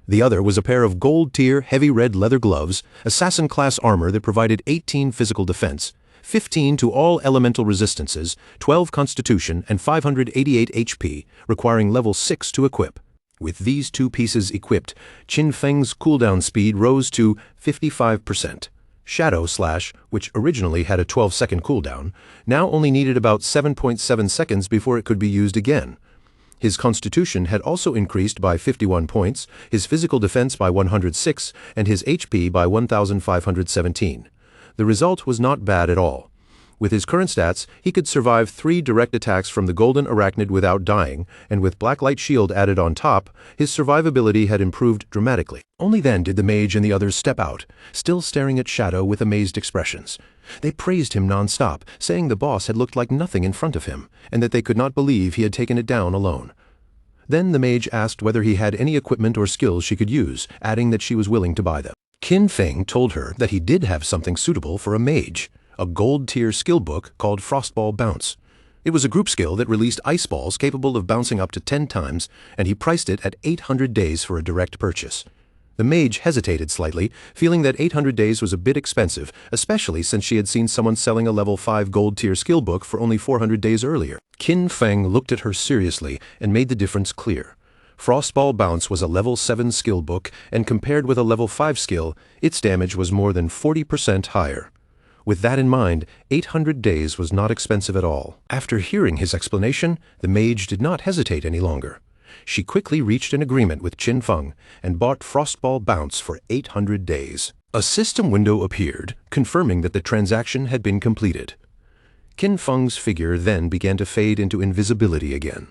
The other was a pair of gold-tier heavy red leather gloves, Assassin-class armor that provided 18 physical defense, 15 to all elemental resistances, 12 constitution, and 588 HP, requiring level 6 to equip. With these 2 pieces equipped, Qin Feng's cooldown speed rose to 55%. Shadow Slash, which originally had a 12-second cooldown, now only needed about 7.7 seconds before it could be used again. His constitution had also increased by 51 points, his physical defense by 106, and his HP by 1,517. The result was not bad at all. With his current stats, he could survive 3 direct attacks from the Golden Arachnid without dying, and with Blacklight Shield added on top, his survivability had improved dramatically. Only then did the mage and the others step out, still staring at Shadow with amazed expressions. They praised him non-stop, saying the boss had looked like nothing in front of him, and that they could not believe he had taken it down alone. Then the mage asked whether he had any equipment or skills she could use, adding that she was willing to buy them. Qin Feng told her that he did have something suitable for a mage, a gold-tier skill book called Frostball Bounce. It was a group skill that released ice balls capable of bouncing up to 10 times, and he priced it at 800 days for a direct purchase. The mage hesitated slightly, feeling that 800 days was a bit expensive, especially since she had seen someone selling a level 5 gold-tier skill book for only 400 days earlier. Qin Feng looked at her seriously and made the difference clear. Frostball Bounce was a level 7 skill book, and compared with a level 5 skill, its damage was more than 40% higher. With that in mind, 800 days was not expensive at all. After hearing his explanation, the mage did not hesitate any longer. She quickly reached an agreement with Qin Feng and bought Frostball Bounce for 800 days. A system window appeared, confirming that the transaction had been completed. Qin Feng's figure then began to fade into invisibility again.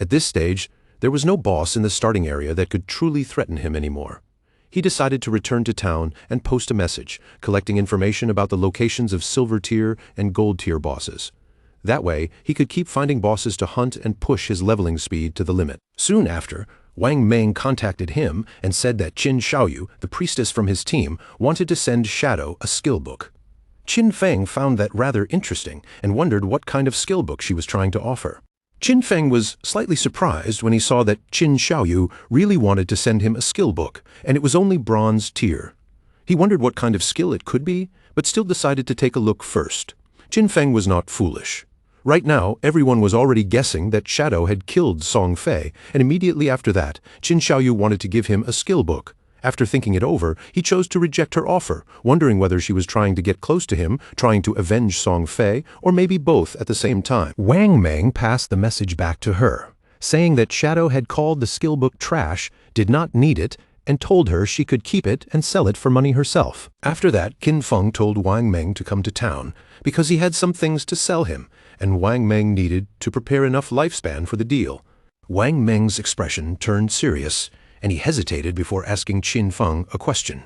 At this stage, there was no boss in the starting area that could truly threaten him anymore. He decided to return to town and post a message, collecting information about the locations of silver-tier and gold-tier bosses. That way, he could keep finding bosses to hunt and push his leveling speed to the limit. Soon after, Wang Meng contacted him and said that Qin Xiaoyu, the priestess from his team, wanted to send Shadow a skill book. Qin Feng found that rather interesting and wondered what kind of skill book she was trying to offer. Qin Feng was slightly surprised when he saw that Qin Xiaoyu really wanted to send him a skill book, and it was only bronze tier. He wondered what kind of skill it could be, but still decided to take a look first. Qin Feng was not foolish. Right now, everyone was already guessing that Shadow had killed Song Fei, and immediately after that, Qin Xiaoyu wanted to give him a skill book. After thinking it over, he chose to reject her offer, wondering whether she was trying to get close to him, trying to avenge Song Fei, or maybe both at the same time. Wang Meng passed the message back to her, saying that Shadow had called the skill book trash, did not need it, and told her she could keep it and sell it for money herself. After that, Qin Feng told Wang Meng to come to town, because he had some things to sell him, and Wang Meng needed to prepare enough lifespan for the deal. Wang Meng's expression turned serious, and he hesitated before asking Qin Feng a question.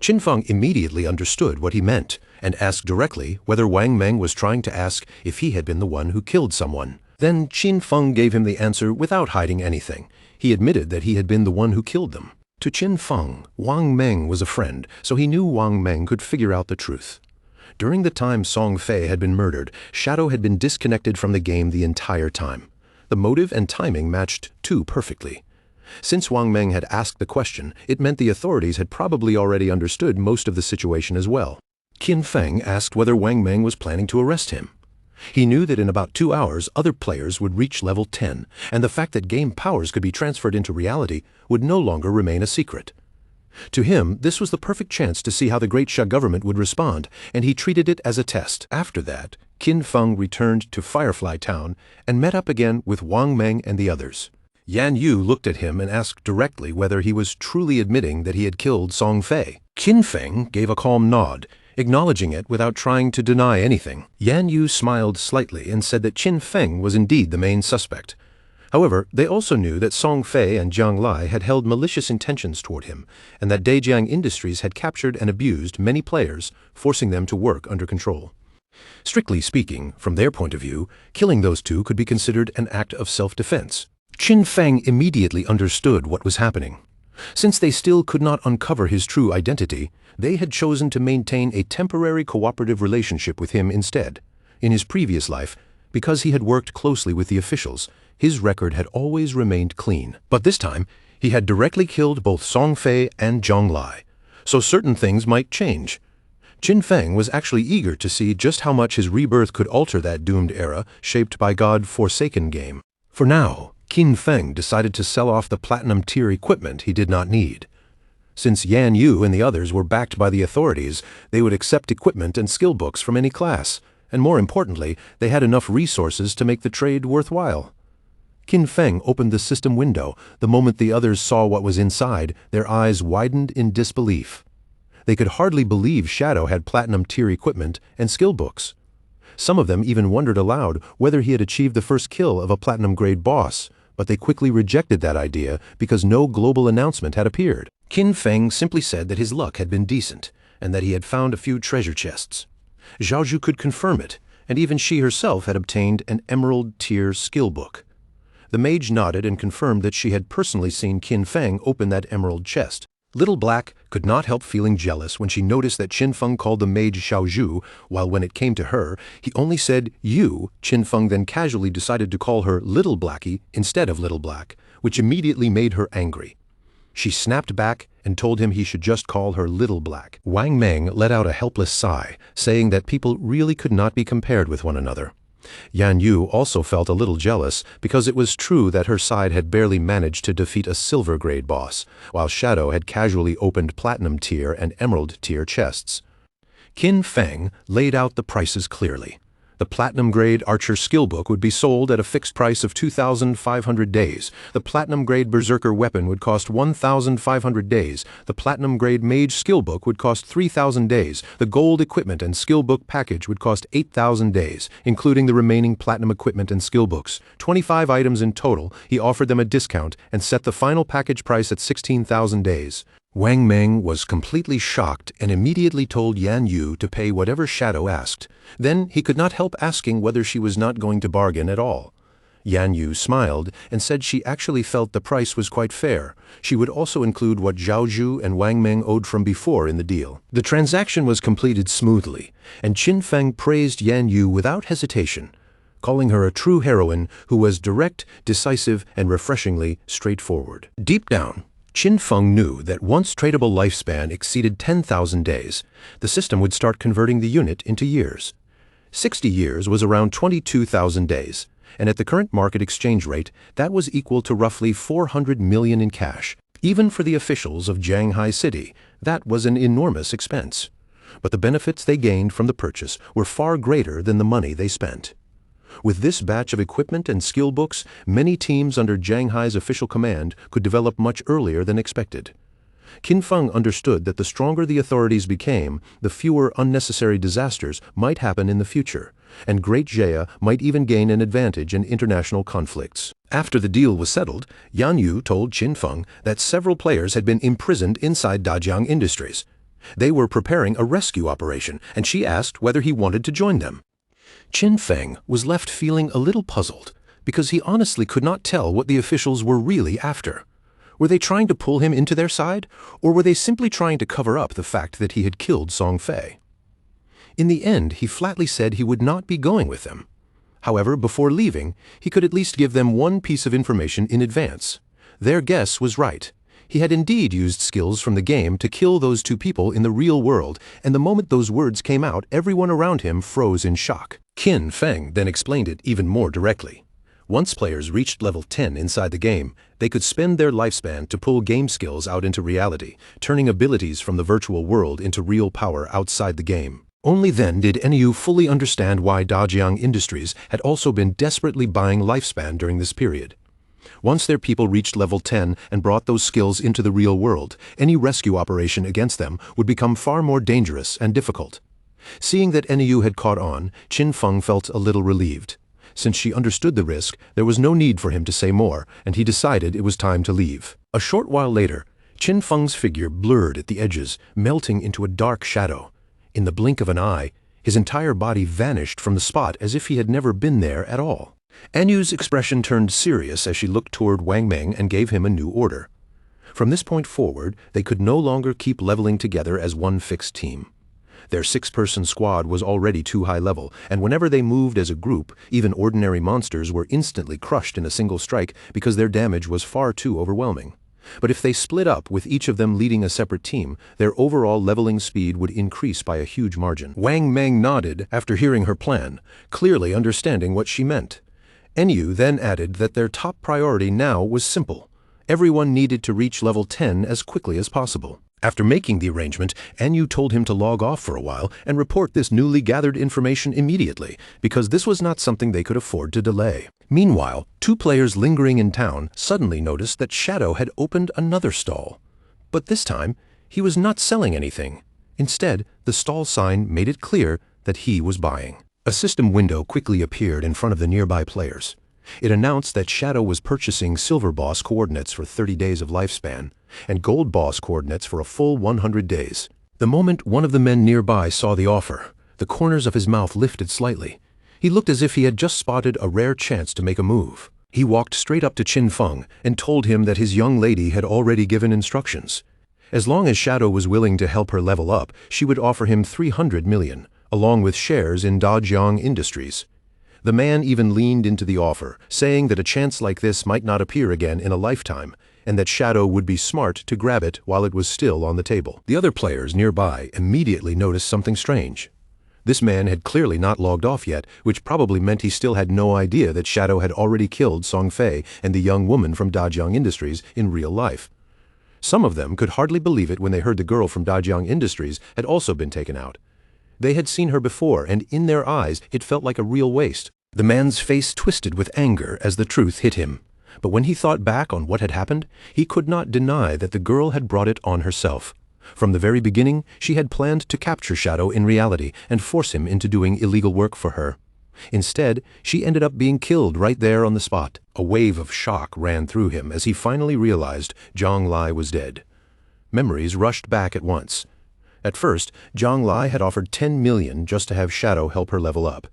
Qin Feng immediately understood what he meant, and asked directly whether Wang Meng was trying to ask if he had been the one who killed someone. Then Qin Feng gave him the answer without hiding anything. He admitted that he had been the one who killed them. To Qin Feng, Wang Meng was a friend, so he knew Wang Meng could figure out the truth. During the time Song Fei had been murdered, Shadow had been disconnected from the game the entire time. The motive and timing matched too perfectly. Since Wang Meng had asked the question, it meant the authorities had probably already understood most of the situation as well. Qin Feng asked whether Wang Meng was planning to arrest him. He knew that in about 2 hours other players would reach level 10, and the fact that game powers could be transferred into reality would no longer remain a secret. To him, this was the perfect chance to see how the Great Sha government would respond, and he treated it as a test. After that, Qin Feng returned to Firefly Town and met up again with Wang Meng and the others. Yan Yu looked at him and asked directly whether he was truly admitting that he had killed Song Fei. Qin Feng gave a calm nod, acknowledging it without trying to deny anything. Yan Yu smiled slightly and said that Qin Feng was indeed the main suspect. However, they also knew that Song Fei and Jiang Lai had held malicious intentions toward him, and that Dajiang Industries had captured and abused many players, forcing them to work under control. Strictly speaking, from their point of view, killing those two could be considered an act of self-defense. Qin Feng immediately understood what was happening. Since they still could not uncover his true identity, they had chosen to maintain a temporary cooperative relationship with him instead. In his previous life, because he had worked closely with the officials, his record had always remained clean. But this time, he had directly killed both Song Fei and Jiang Lai, so certain things might change. Qin Feng was actually eager to see just how much his rebirth could alter that doomed era shaped by God-forsaken game. For now, Qin Feng decided to sell off the platinum-tier equipment he did not need. Since Yan Yu and the others were backed by the authorities, they would accept equipment and skill books from any class, and more importantly, they had enough resources to make the trade worthwhile. Qin Feng opened the system window. The moment the others saw what was inside, their eyes widened in disbelief. They could hardly believe Shadow had platinum-tier equipment and skill books. Some of them even wondered aloud whether he had achieved the first kill of a platinum-grade boss, but they quickly rejected that idea because no global announcement had appeared. Qin Feng simply said that his luck had been decent, and that he had found a few treasure chests. Zhao Zhu could confirm it, and even she herself had obtained an emerald-tier skill book. The mage nodded and confirmed that she had personally seen Qin Feng open that emerald chest. Little Black could not help feeling jealous when she noticed that Qin Feng called the mage Xiao Zhu, while when it came to her, he only said you. Qin Feng then casually decided to call her Little Blackie instead of Little Black, which immediately made her angry. She snapped back and told him he should just call her Little Black. Wang Meng let out a helpless sigh, saying that people really could not be compared with one another. Yan Yu also felt a little jealous because it was true that her side had barely managed to defeat a silver-grade boss, while Shadow had casually opened platinum-tier and emerald-tier chests. Qin Feng laid out the prices clearly. The platinum-grade archer skill book would be sold at a fixed price of 2,500 days. The platinum-grade berserker weapon would cost 1,500 days. The platinum-grade mage skill book would cost 3,000 days. The gold equipment and skill book package would cost 8,000 days, including the remaining platinum equipment and skill books. 25 items in total. He offered them a discount and set the final package price at 16,000 days. Wang Meng was completely shocked and immediately told Yan Yu to pay whatever Shadow asked. Then he could not help asking whether she was not going to bargain at all. Yan Yu smiled and said she actually felt the price was quite fair. She would also include what Zhao Zhu and Wang Meng owed from before in the deal. The transaction was completed smoothly, and Qin Feng praised Yan Yu without hesitation, calling her a true heroine who was direct, decisive, and refreshingly straightforward. Deep down, Qin Feng knew that once tradable lifespan exceeded 10,000 days, the system would start converting the unit into years. 60 years was around 22,000 days, and at the current market exchange rate, that was equal to roughly 400 million in cash. Even for the officials of Jianghai City, that was an enormous expense. But the benefits they gained from the purchase were far greater than the money they spent. With this batch of equipment and skill books, many teams under Jianghai's official command could develop much earlier than expected. Qin Feng understood that the stronger the authorities became, the fewer unnecessary disasters might happen in the future, and Great Jaya might even gain an advantage in international conflicts. After the deal was settled, Yan Yu told Qin Feng that several players had been imprisoned inside Dajiang Industries. They were preparing a rescue operation, and she asked whether he wanted to join them. Qin Feng was left feeling a little puzzled, because he honestly could not tell what the officials were really after. Were they trying to pull him into their side, or were they simply trying to cover up the fact that he had killed Song Fei? In the end, he flatly said he would not be going with them. However, before leaving, he could at least give them one piece of information in advance. Their guess was right. He had indeed used skills from the game to kill those two people in the real world, and the moment those words came out, everyone around him froze in shock. Qin Feng then explained it even more directly. Once players reached level 10 inside the game, they could spend their lifespan to pull game skills out into reality, turning abilities from the virtual world into real power outside the game. Only then did NEU fully understand why Dajiang Industries had also been desperately buying lifespan during this period. Once their people reached level 10 and brought those skills into the real world, any rescue operation against them would become far more dangerous and difficult. Seeing that NEU had caught on, Qin Feng felt a little relieved. Since she understood the risk, there was no need for him to say more, and he decided it was time to leave. A short while later, Qin Feng's figure blurred at the edges, melting into a dark shadow. In the blink of an eye, his entire body vanished from the spot as if he had never been there at all. Anyu's expression turned serious as she looked toward Wang Meng and gave him a new order. From this point forward, they could no longer keep leveling together as one fixed team. Their 6-person squad was already too high level, and whenever they moved as a group, even ordinary monsters were instantly crushed in a single strike because their damage was far too overwhelming. But if they split up, with each of them leading a separate team, their overall leveling speed would increase by a huge margin. Wang Meng nodded after hearing her plan, clearly understanding what she meant. Enyu then added that their top priority now was simple. Everyone needed to reach level 10 as quickly as possible. After making the arrangement, Enyu told him to log off for a while and report this newly gathered information immediately, because this was not something they could afford to delay. Meanwhile, 2 players lingering in town suddenly noticed that Shadow had opened another stall. But this time, he was not selling anything. Instead, the stall sign made it clear that he was buying. A system window quickly appeared in front of the nearby players. It announced that Shadow was purchasing Silver Boss coordinates for 30 days of lifespan, and Gold Boss coordinates for a full 100 days. The moment one of the men nearby saw the offer, the corners of his mouth lifted slightly. He looked as if he had just spotted a rare chance to make a move. He walked straight up to Qin Feng and told him that his young lady had already given instructions. As long as Shadow was willing to help her level up, she would offer him 300 million, along with shares in Dajiang Industries. The man even leaned into the offer, saying that a chance like this might not appear again in a lifetime, and that Shadow would be smart to grab it while it was still on the table. The other players nearby immediately noticed something strange. This man had clearly not logged off yet, which probably meant he still had no idea that Shadow had already killed Song Fei and the young woman from Dajiang Industries in real life. Some of them could hardly believe it when they heard the girl from Dajiang Industries had also been taken out. They had seen her before, and in their eyes it felt like a real waste. The man's face twisted with anger as the truth hit him. But when he thought back on what had happened, he could not deny that the girl had brought it on herself. From the very beginning, she had planned to capture Shadow in reality and force him into doing illegal work for her. Instead, she ended up being killed right there on the spot. A wave of shock ran through him as he finally realized Zhang Lai was dead. Memories rushed back at once. At first, Zhang Lai had offered 10 million just to have Shadow help her level up.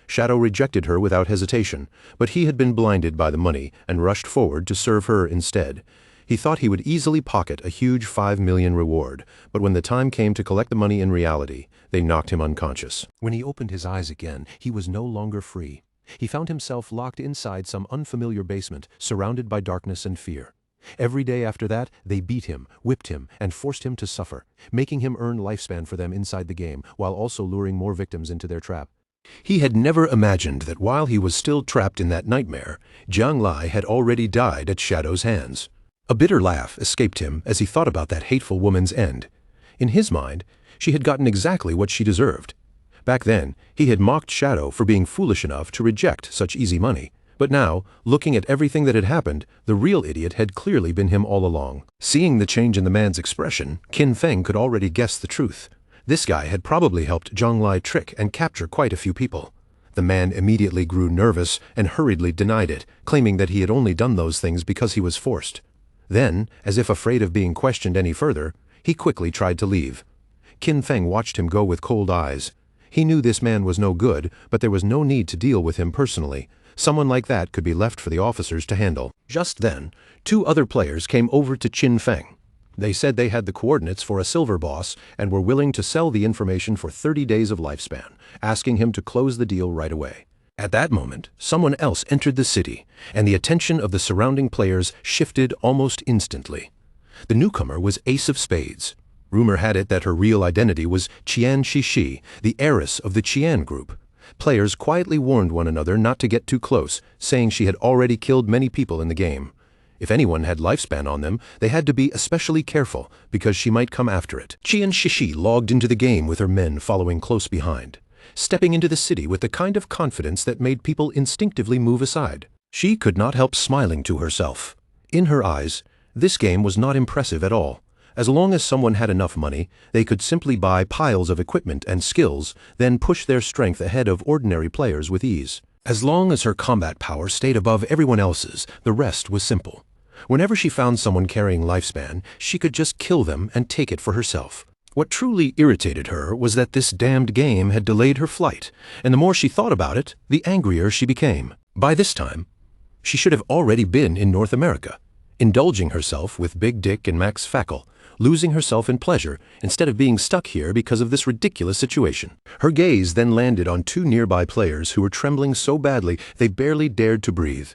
Shadow rejected her without hesitation, but he had been blinded by the money and rushed forward to serve her instead. He thought he would easily pocket a huge 5 million reward, but when the time came to collect the money in reality, they knocked him unconscious. When he opened his eyes again, he was no longer free. He found himself locked inside some unfamiliar basement, surrounded by darkness and fear. Every day after that, they beat him, whipped him, and forced him to suffer, making him earn lifespan for them inside the game, while also luring more victims into their trap. He had never imagined that while he was still trapped in that nightmare, Zhang Lai had already died at Shadow's hands. A bitter laugh escaped him as he thought about that hateful woman's end. In his mind, she had gotten exactly what she deserved. Back then, he had mocked Shadow for being foolish enough to reject such easy money. But now, looking at everything that had happened, the real idiot had clearly been him all along. Seeing the change in the man's expression, Qin Feng could already guess the truth. This guy had probably helped Zhang Lai trick and capture quite a few people. The man immediately grew nervous and hurriedly denied it, claiming that he had only done those things because he was forced. Then, as if afraid of being questioned any further, he quickly tried to leave. Qin Feng watched him go with cold eyes. He knew this man was no good, but there was no need to deal with him personally. Someone like that could be left for the officers to handle. Just then, 2 other players came over to Qin Feng. They said they had the coordinates for a Silver Boss and were willing to sell the information for 30 days of lifespan, asking him to close the deal right away. At that moment, someone else entered the city, and the attention of the surrounding players shifted almost instantly. The newcomer was Ace of Spades. Rumor had it that her real identity was Qian Shishi, the heiress of the Qian group. Players quietly warned one another not to get too close, saying she had already killed many people in the game. If anyone had lifespan on them, they had to be especially careful, because she might come after it. Qian Shishi logged into the game with her men following close behind, stepping into the city with the kind of confidence that made people instinctively move aside. She could not help smiling to herself. In her eyes, this game was not impressive at all. As long as someone had enough money, they could simply buy piles of equipment and skills, then push their strength ahead of ordinary players with ease. As long as her combat power stayed above everyone else's, the rest was simple. Whenever she found someone carrying lifespan, she could just kill them and take it for herself. What truly irritated her was that this damned game had delayed her flight, and the more she thought about it, the angrier she became. By this time, she should have already been in North America, indulging herself with Big Dick and Max Fackel, losing herself in pleasure instead of being stuck here because of this ridiculous situation. Her gaze then landed on two nearby players who were trembling so badly they barely dared to breathe.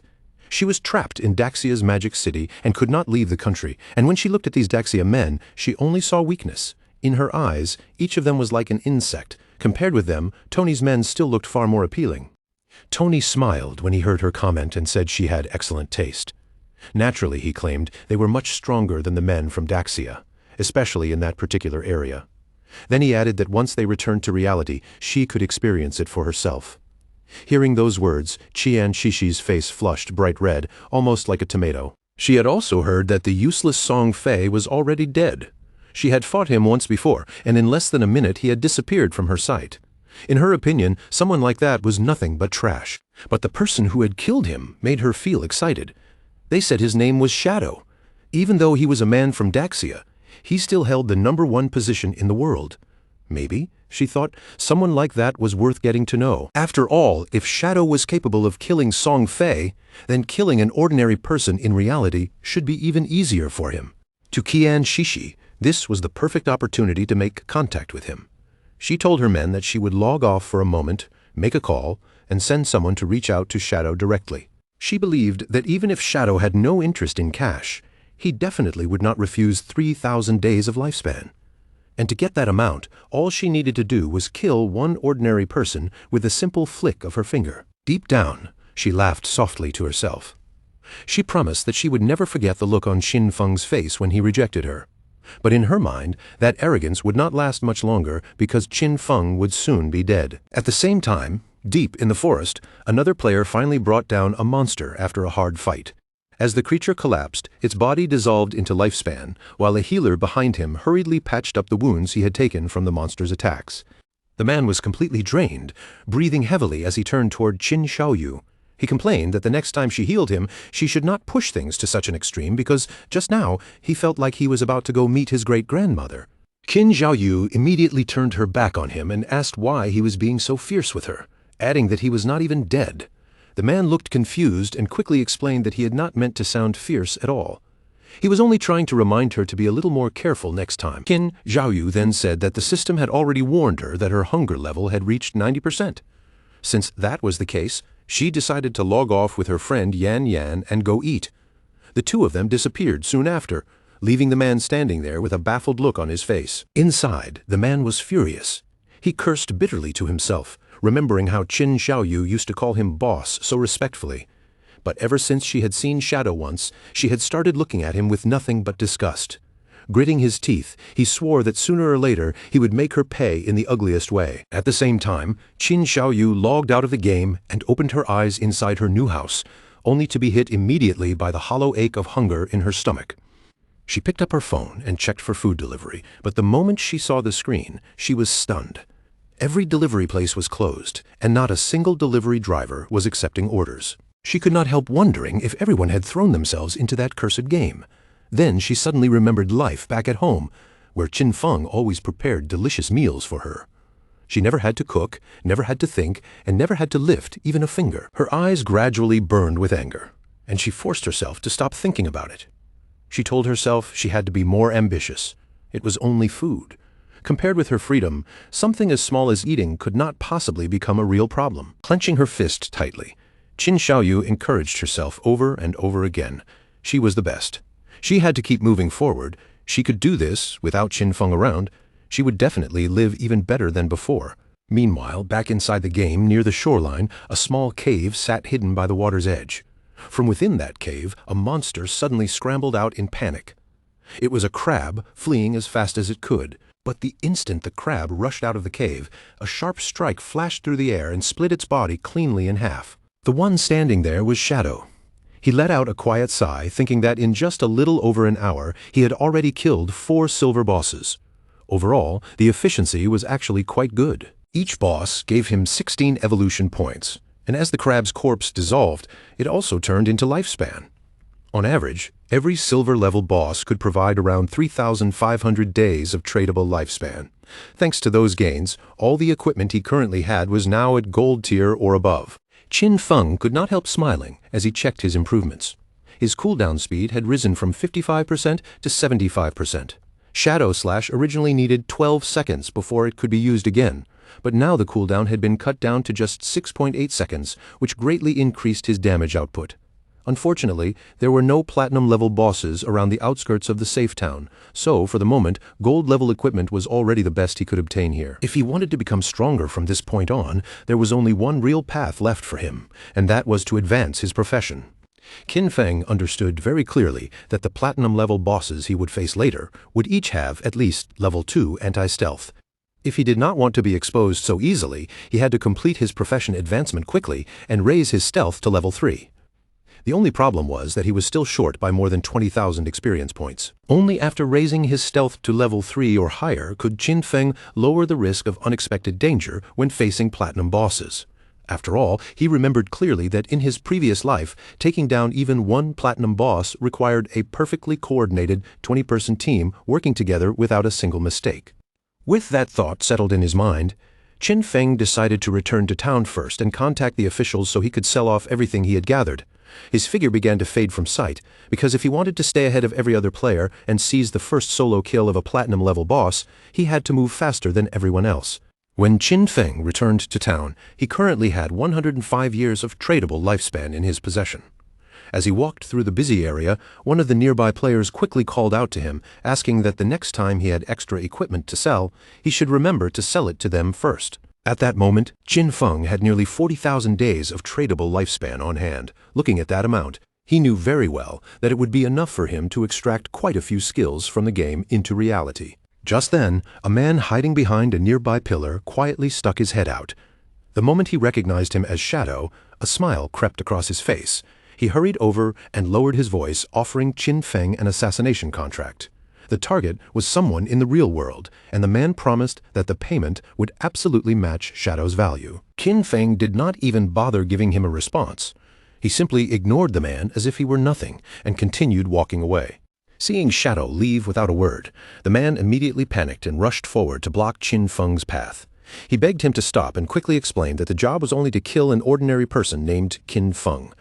She was trapped in Daxia's magic city and could not leave the country, and when she looked at these Daxia men, she only saw weakness. In her eyes, each of them was like an insect. Compared with them, Tony's men still looked far more appealing. Tony smiled when he heard her comment and said she had excellent taste. Naturally, he claimed, they were much stronger than the men from Daxia, especially in that particular area. Then he added that once they returned to reality, she could experience it for herself. Hearing those words, Qian Shishi's face flushed bright red, almost like a tomato. She had also heard that the useless Song Fei was already dead. She had fought him once before, and in less than a minute he had disappeared from her sight. In her opinion, someone like that was nothing but trash. But the person who had killed him made her feel excited. They said his name was Shadow. Even though he was a man from Daxia, he still held the #1 position in the world. Maybe, she thought, someone like that was worth getting to know. After all, if Shadow was capable of killing Song Fei, then killing an ordinary person in reality should be even easier for him. To Qian Shishi, this was the perfect opportunity to make contact with him. She told her men that she would log off for a moment, make a call, and send someone to reach out to Shadow directly. She believed that even if Shadow had no interest in cash, he definitely would not refuse 3,000 days of lifespan. And to get that amount, all she needed to do was kill one ordinary person with a simple flick of her finger. Deep down, she laughed softly to herself. She promised that she would never forget the look on Qin Feng's face when he rejected her. But in her mind, that arrogance would not last much longer because Qin Feng would soon be dead. At the same time, deep in the forest, another player finally brought down a monster after a hard fight. As the creature collapsed, its body dissolved into lifespan, while a healer behind him hurriedly patched up the wounds he had taken from the monster's attacks. The man was completely drained, breathing heavily as he turned toward Qin Xiaoyu. He complained that the next time she healed him, she should not push things to such an extreme because, just now, he felt like he was about to go meet his great-grandmother. Qin Xiaoyu immediately turned her back on him and asked why he was being so fierce with her, adding that he was not even dead. The man looked confused and quickly explained that he had not meant to sound fierce at all. He was only trying to remind her to be a little more careful next time. Qin Xiaoyu then said that the system had already warned her that her hunger level had reached 90%. Since that was the case, she decided to log off with her friend Yan Yan and go eat. The two of them disappeared soon after, leaving the man standing there with a baffled look on his face. Inside, the man was furious. He cursed bitterly to himself, remembering how Qin Xiaoyu used to call him boss so respectfully. But ever since she had seen Shadow once, she had started looking at him with nothing but disgust. Gritting his teeth, he swore that sooner or later he would make her pay in the ugliest way. At the same time, Qin Xiaoyu logged out of the game and opened her eyes inside her new house, only to be hit immediately by the hollow ache of hunger in her stomach. She picked up her phone and checked for food delivery, but the moment she saw the screen, she was stunned. Every delivery place was closed, and not a single delivery driver was accepting orders. She could not help wondering if everyone had thrown themselves into that cursed game. Then she suddenly remembered life back at home, where Qin Feng always prepared delicious meals for her. She never had to cook, never had to think, and never had to lift even a finger. Her eyes gradually burned with anger, and she forced herself to stop thinking about it. She told herself she had to be more ambitious. It was only food. Compared with her freedom, something as small as eating could not possibly become a real problem. Clenching her fist tightly, Qin Xiaoyu encouraged herself over and over again. She was the best. She had to keep moving forward. She could do this without Qin Feng around. She would definitely live even better than before. Meanwhile, back inside the game, near the shoreline, a small cave sat hidden by the water's edge. From within that cave, a monster suddenly scrambled out in panic. It was a crab, fleeing as fast as it could. But the instant the crab rushed out of the cave, a sharp strike flashed through the air and split its body cleanly in half. The one standing there was Shadow. He let out a quiet sigh, thinking that in just a little over an hour, he had already killed 4 silver bosses. Overall, the efficiency was actually quite good. Each boss gave him 16 evolution points, And as the crab's corpse dissolved, it also turned into lifespan. On average, every silver-level boss could provide around 3,500 days of tradable lifespan. Thanks to those gains, all the equipment he currently had was now at gold tier or above. Qin Feng could not help smiling as he checked his improvements. His cooldown speed had risen from 55% to 75%. Shadow Slash originally needed 12 seconds before it could be used again, but now the cooldown had been cut down to just 6.8 seconds, which greatly increased his damage output. Unfortunately, there were no platinum-level bosses around the outskirts of the safe town, so, for the moment, gold-level equipment was already the best he could obtain here. If he wanted to become stronger from this point on, there was only one real path left for him, and that was to advance his profession. Qin Feng understood very clearly that the platinum-level bosses he would face later would each have at least level 2 anti-stealth. If he did not want to be exposed so easily, he had to complete his profession advancement quickly and raise his stealth to level 3. The only problem was that he was still short by more than 20,000 experience points. Only after raising his stealth to level 3 or higher could Qin Feng lower the risk of unexpected danger when facing platinum bosses. After all, he remembered clearly that in his previous life, taking down even one platinum boss required a perfectly coordinated 20-person team working together without a single mistake. With that thought settled in his mind, Qin Feng decided to return to town first and contact the officials so he could sell off everything he had gathered. His figure began to fade from sight, because if he wanted to stay ahead of every other player and seize the first solo kill of a platinum-level boss, he had to move faster than everyone else. When Qin Feng returned to town, he currently had 105 years of tradable lifespan in his possession. As he walked through the busy area, one of the nearby players quickly called out to him, asking that the next time he had extra equipment to sell, he should remember to sell it to them first. At that moment, Qin Feng had nearly 40,000 days of tradable lifespan on hand. Looking at that amount, he knew very well that it would be enough for him to extract quite a few skills from the game into reality. Just then, a man hiding behind a nearby pillar quietly stuck his head out. The moment he recognized him as Shadow, a smile crept across his face. He hurried over and lowered his voice, offering Qin Feng an assassination contract. The target was someone in the real world, and the man promised that the payment would absolutely match Shadow's value. Qin Feng did not even bother giving him a response. He simply ignored the man as if he were nothing, and continued walking away. Seeing Shadow leave without a word, the man immediately panicked and rushed forward to block Qin Feng's path. He begged him to stop and quickly explained that the job was only to kill an ordinary person named Qin Feng.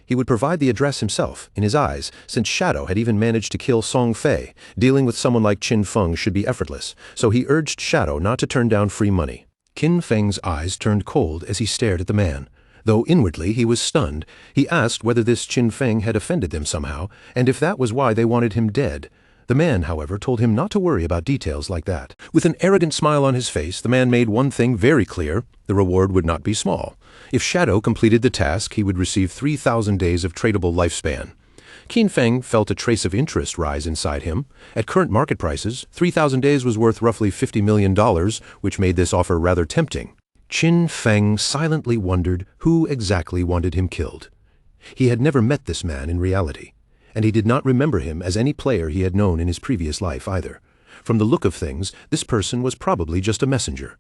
He would provide the address himself, in his eyes, since Shadow had even managed to kill Song Fei. Dealing with someone like Qin Feng should be effortless, so he urged Shadow not to turn down free money. Qin Feng's eyes turned cold as he stared at the man. Though inwardly he was stunned, he asked whether this Qin Feng had offended them somehow, and if that was why they wanted him dead. The man, however, told him not to worry about details like that. With an arrogant smile on his face, the man made one thing very clear: the reward would not be small. If Shadow completed the task, he would receive 3,000 days of tradable lifespan. Qin Feng felt a trace of interest rise inside him. At current market prices, 3,000 days was worth roughly $50 million, which made this offer rather tempting. Qin Feng silently wondered who exactly wanted him killed. He had never met this man in reality, and he did not remember him as any player he had known in his previous life either. From the look of things, this person was probably just a messenger.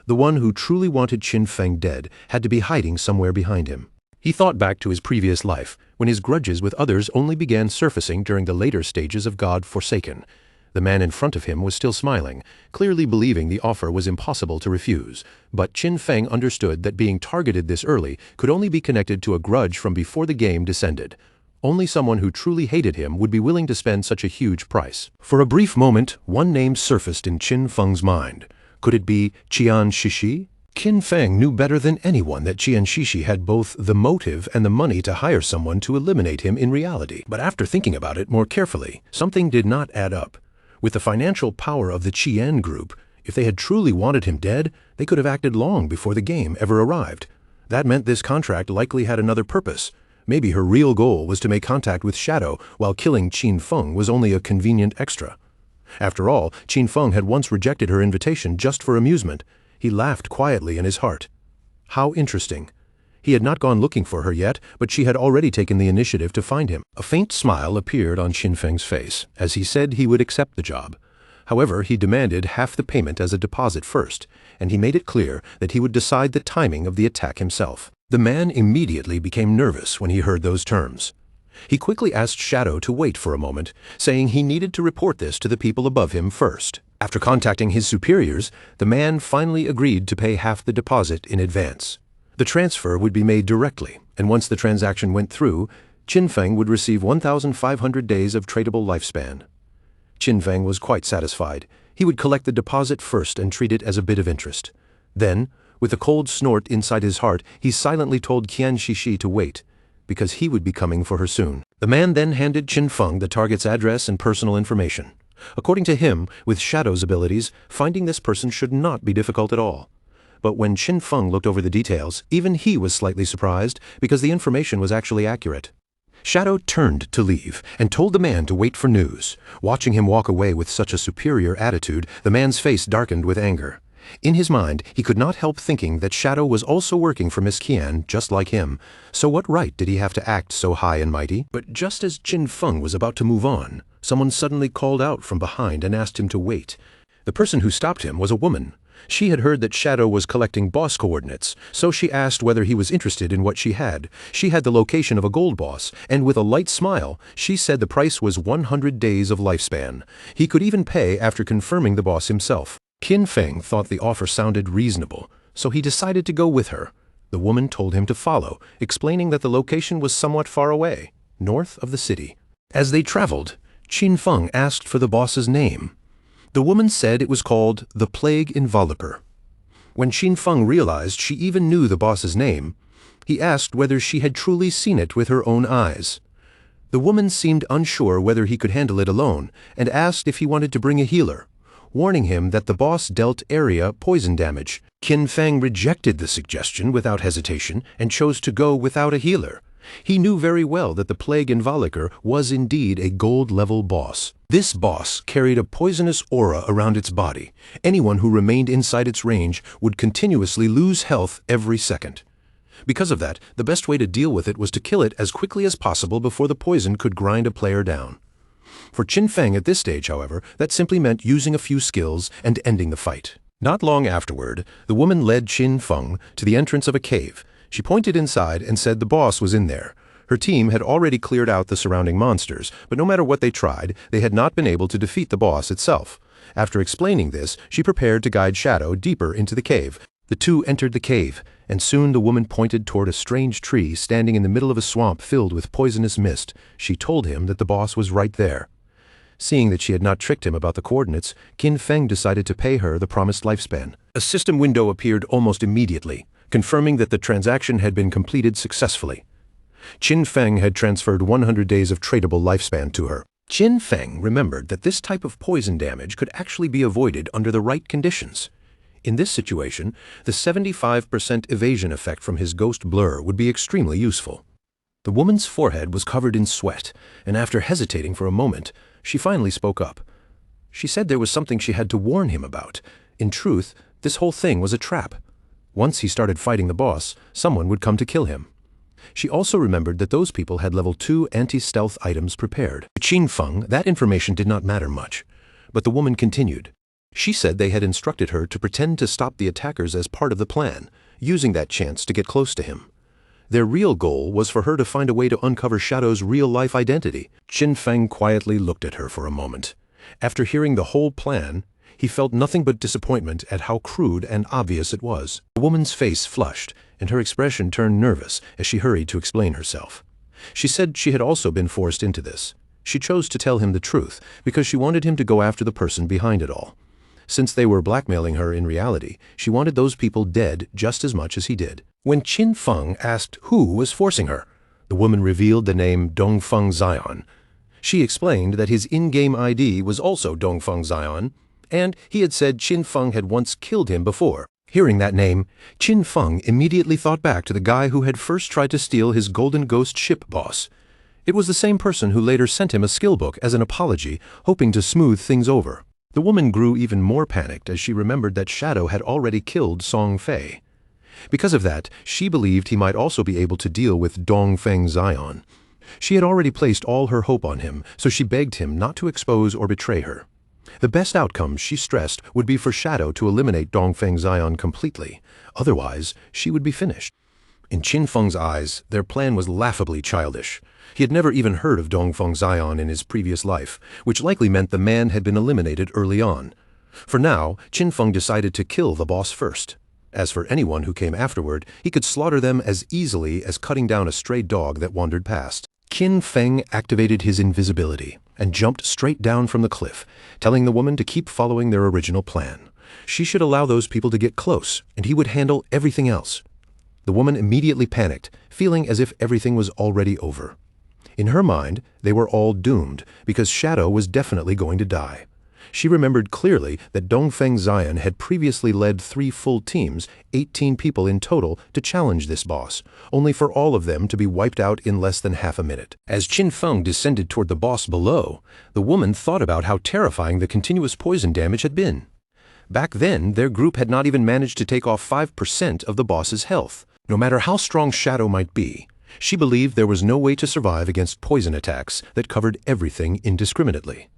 The one who truly wanted Qin Feng dead had to be hiding somewhere behind him. He thought back to his previous life, when his grudges with others only began surfacing during the later stages of God Forsaken. The man in front of him was still smiling, clearly believing the offer was impossible to refuse. But Qin Feng understood that being targeted this early could only be connected to a grudge from before the game descended. Only someone who truly hated him would be willing to spend such a huge price. For a brief moment, one name surfaced in Qin Feng's mind. Could it be Qian Shishi? Qin Feng knew better than anyone that Qian Shishi had both the motive and the money to hire someone to eliminate him in reality. But after thinking about it more carefully, something did not add up. With the financial power of the Qian group, if they had truly wanted him dead, they could have acted long before the game ever arrived. That meant this contract likely had another purpose. Maybe her real goal was to make contact with Shadow, while killing Qin Feng was only a convenient extra. After all, Qin Feng had once rejected her invitation just for amusement. He laughed quietly in his heart. How interesting. He had not gone looking for her yet, but she had already taken the initiative to find him. A faint smile appeared on Qin Feng's face, as he said he would accept the job. However, he demanded half the payment as a deposit first, and he made it clear that he would decide the timing of the attack himself. The man immediately became nervous when he heard those terms. He quickly asked Shadow to wait for a moment, saying he needed to report this to the people above him first. After contacting his superiors, the man finally agreed to pay half the deposit in advance. The transfer would be made directly, and once the transaction went through, Qin Feng would receive 1,500 days of tradable lifespan. Qin Feng was quite satisfied. He would collect the deposit first and treat it as a bit of interest. Then, with a cold snort inside his heart, he silently told Qian Shishi to wait, because he would be coming for her soon. The man then handed Qin Feng the target's address and personal information. According to him, with Shadow's abilities, finding this person should not be difficult at all. But when Qin Feng looked over the details, even he was slightly surprised because the information was actually accurate. Shadow turned to leave and told the man to wait for news. Watching him walk away with such a superior attitude, the man's face darkened with anger. In his mind, he could not help thinking that Shadow was also working for Miss Qian, just like him. So what right did he have to act so high and mighty? But just as Qin Feng was about to move on, someone suddenly called out from behind and asked him to wait. The person who stopped him was a woman. She had heard that Shadow was collecting boss coordinates, so she asked whether he was interested in what she had. She had the location of a gold boss, and with a light smile, she said the price was 100 days of lifespan. He could even pay after confirming the boss himself. Qin Feng thought the offer sounded reasonable, so he decided to go with her. The woman told him to follow, explaining that the location was somewhat far away, north of the city. As they traveled, Qin Feng asked for the boss's name. The woman said it was called the Plague Enveloper. When Qin Feng realized she even knew the boss's name, he asked whether she had truly seen it with her own eyes. The woman seemed unsure whether he could handle it alone and asked if he wanted to bring a healer, warning him that the boss dealt area poison damage. Qin Feng rejected the suggestion without hesitation and chose to go without a healer. He knew very well that the Plague Enveloper was indeed a gold-level boss. This boss carried a poisonous aura around its body. Anyone who remained inside its range would continuously lose health every second. Because of that, the best way to deal with it was to kill it as quickly as possible before the poison could grind a player down. For Qin Feng at this stage, however, that simply meant using a few skills and ending the fight. Not long afterward, the woman led Qin Feng to the entrance of a cave. She pointed inside and said the boss was in there. Her team had already cleared out the surrounding monsters, but no matter what they tried, they had not been able to defeat the boss itself. After explaining this, she prepared to guide Shadow deeper into the cave. The two entered the cave, and soon the woman pointed toward a strange tree standing in the middle of a swamp filled with poisonous mist. She told him that the boss was right there. Seeing that she had not tricked him about the coordinates, Qin Feng decided to pay her the promised lifespan. A system window appeared almost immediately, confirming that the transaction had been completed successfully. Qin Feng had transferred 100 days of tradable lifespan to her. Qin Feng remembered that this type of poison damage could actually be avoided under the right conditions. In this situation, the 75% evasion effect from his ghost blur would be extremely useful. The woman's forehead was covered in sweat, and after hesitating for a moment, she finally spoke up. She said there was something she had to warn him about. In truth, this whole thing was a trap. Once he started fighting the boss, someone would come to kill him. She also remembered that those people had level 2 anti-stealth items prepared. To Qin Feng, that information did not matter much, but the woman continued. She said they had instructed her to pretend to stop the attackers as part of the plan, using that chance to get close to him. Their real goal was for her to find a way to uncover Shadow's real-life identity. Qin Feng quietly looked at her for a moment. After hearing the whole plan, he felt nothing but disappointment at how crude and obvious it was. The woman's face flushed, and her expression turned nervous as she hurried to explain herself. She said she had also been forced into this. She chose to tell him the truth because she wanted him to go after the person behind it all. Since they were blackmailing her in reality, she wanted those people dead just as much as he did. When Qin Feng asked who was forcing her, the woman revealed the name Dongfeng Xian. She explained that his in-game ID was also Dongfeng Xian, and he had said Qin Feng had once killed him before. Hearing that name, Qin Feng immediately thought back to the guy who had first tried to steal his Golden Ghost ship boss. It was the same person who later sent him a skill book as an apology, hoping to smooth things over. The woman grew even more panicked as she remembered that Shadow had already killed Song Fei. Because of that, she believed he might also be able to deal with Dongfeng Xian. She had already placed all her hope on him, so she begged him not to expose or betray her. The best outcome, she stressed, would be for Shadow to eliminate Dongfeng Xian completely. Otherwise, she would be finished. In Qin Feng's eyes, their plan was laughably childish. He had never even heard of Dongfeng Xian in his previous life, which likely meant the man had been eliminated early on. For now, Qin Feng decided to kill the boss first. As for anyone who came afterward, he could slaughter them as easily as cutting down a stray dog that wandered past. Qin Feng activated his invisibility and jumped straight down from the cliff, telling the woman to keep following their original plan. She should allow those people to get close, and he would handle everything else. The woman immediately panicked, feeling as if everything was already over. In her mind, they were all doomed, because Shadow was definitely going to die. She remembered clearly that Dongfeng Xian had previously led 3 full teams, 18 people in total, to challenge this boss, only for all of them to be wiped out in less than half a minute. As Qin Feng descended toward the boss below, the woman thought about how terrifying the continuous poison damage had been. Back then, their group had not even managed to take off 5% of the boss's health. No matter how strong Shadow might be, she believed there was no way to survive against poison attacks that covered everything indiscriminately.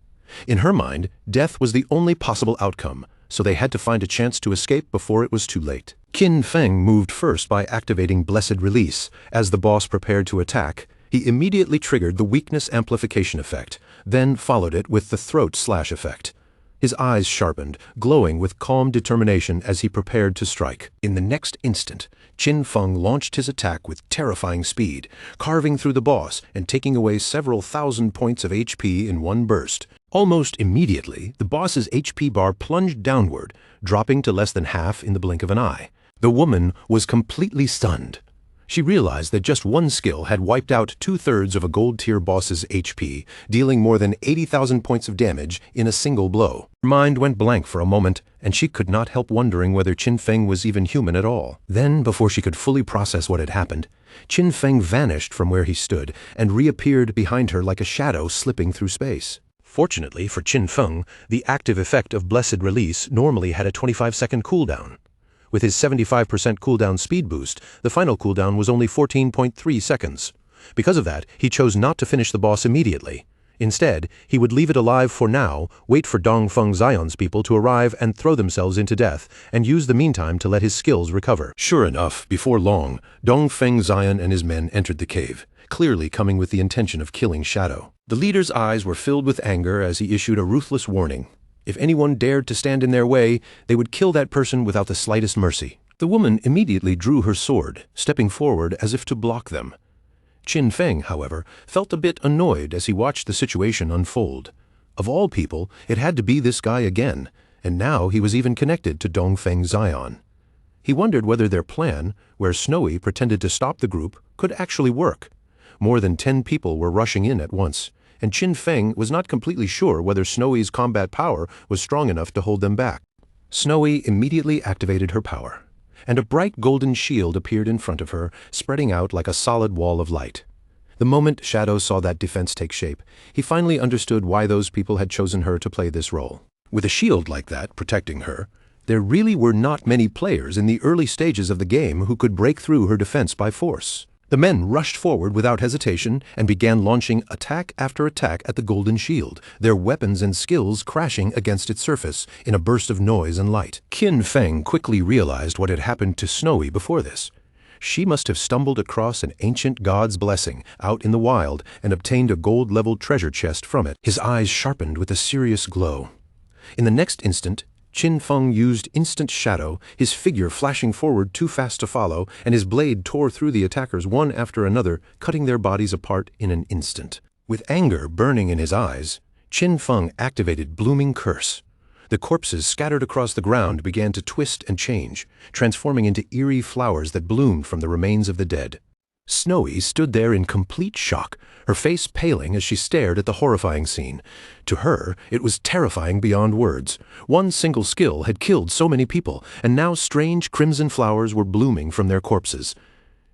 In her mind, death was the only possible outcome, so they had to find a chance to escape before it was too late. Qin Feng moved first by activating Blessed Release. As the boss prepared to attack, he immediately triggered the Weakness Amplification effect, then followed it with the Throat Slash effect. His eyes sharpened, glowing with calm determination as he prepared to strike. In the next instant, Qin Feng launched his attack with terrifying speed, carving through the boss and taking away several thousand points of HP in one burst. Almost immediately, the boss's HP bar plunged downward, dropping to less than half in the blink of an eye. The woman was completely stunned. She realized that just one skill had wiped out 2/3 of a gold-tier boss's HP, dealing more than 80,000 points of damage in a single blow. Her mind went blank for a moment, and she could not help wondering whether Qin Feng was even human at all. Then, before she could fully process what had happened, Qin Feng vanished from where he stood and reappeared behind her like a shadow slipping through space. Fortunately for Qin Feng, the active effect of Blessed Release normally had a 25-second cooldown. With his 75% cooldown speed boost, the final cooldown was only 14.3 seconds. Because of that, he chose not to finish the boss immediately. Instead, he would leave it alive for now, wait for Dongfeng Xian's people to arrive and throw themselves into death, and use the meantime to let his skills recover. Sure enough, before long, Dongfeng Xian and his men entered the cave, clearly coming with the intention of killing Shadow. The leader's eyes were filled with anger as he issued a ruthless warning. If anyone dared to stand in their way, they would kill that person without the slightest mercy. The woman immediately drew her sword, stepping forward as if to block them. Qin Feng, however, felt a bit annoyed as he watched the situation unfold. Of all people, it had to be this guy again, and now he was even connected to Dongfeng Xian. He wondered whether their plan, where Snowy pretended to stop the group, could actually work. More than 10 people were rushing in at once, and Qin Feng was not completely sure whether Snowy's combat power was strong enough to hold them back. Snowy immediately activated her power, and a bright golden shield appeared in front of her, spreading out like a solid wall of light. The moment Shadow saw that defense take shape, he finally understood why those people had chosen her to play this role. With a shield like that protecting her, there really were not many players in the early stages of the game who could break through her defense by force. The men rushed forward without hesitation and began launching attack after attack at the golden shield, their weapons and skills crashing against its surface in a burst of noise and light. Qin Feng quickly realized what had happened to Snowy before this. She must have stumbled across an ancient god's blessing out in the wild and obtained a gold-level treasure chest from it. His eyes sharpened with a serious glow. In the next instant, Qin Feng used Instant Shadow, his figure flashing forward too fast to follow, and his blade tore through the attackers one after another, cutting their bodies apart in an instant. With anger burning in his eyes, Qin Feng activated Blooming Curse. The corpses scattered across the ground began to twist and change, transforming into eerie flowers that bloomed from the remains of the dead. Snowy stood there in complete shock, her face paling as she stared at the horrifying scene. To her, it was terrifying beyond words. One single skill had killed so many people, and now strange crimson flowers were blooming from their corpses.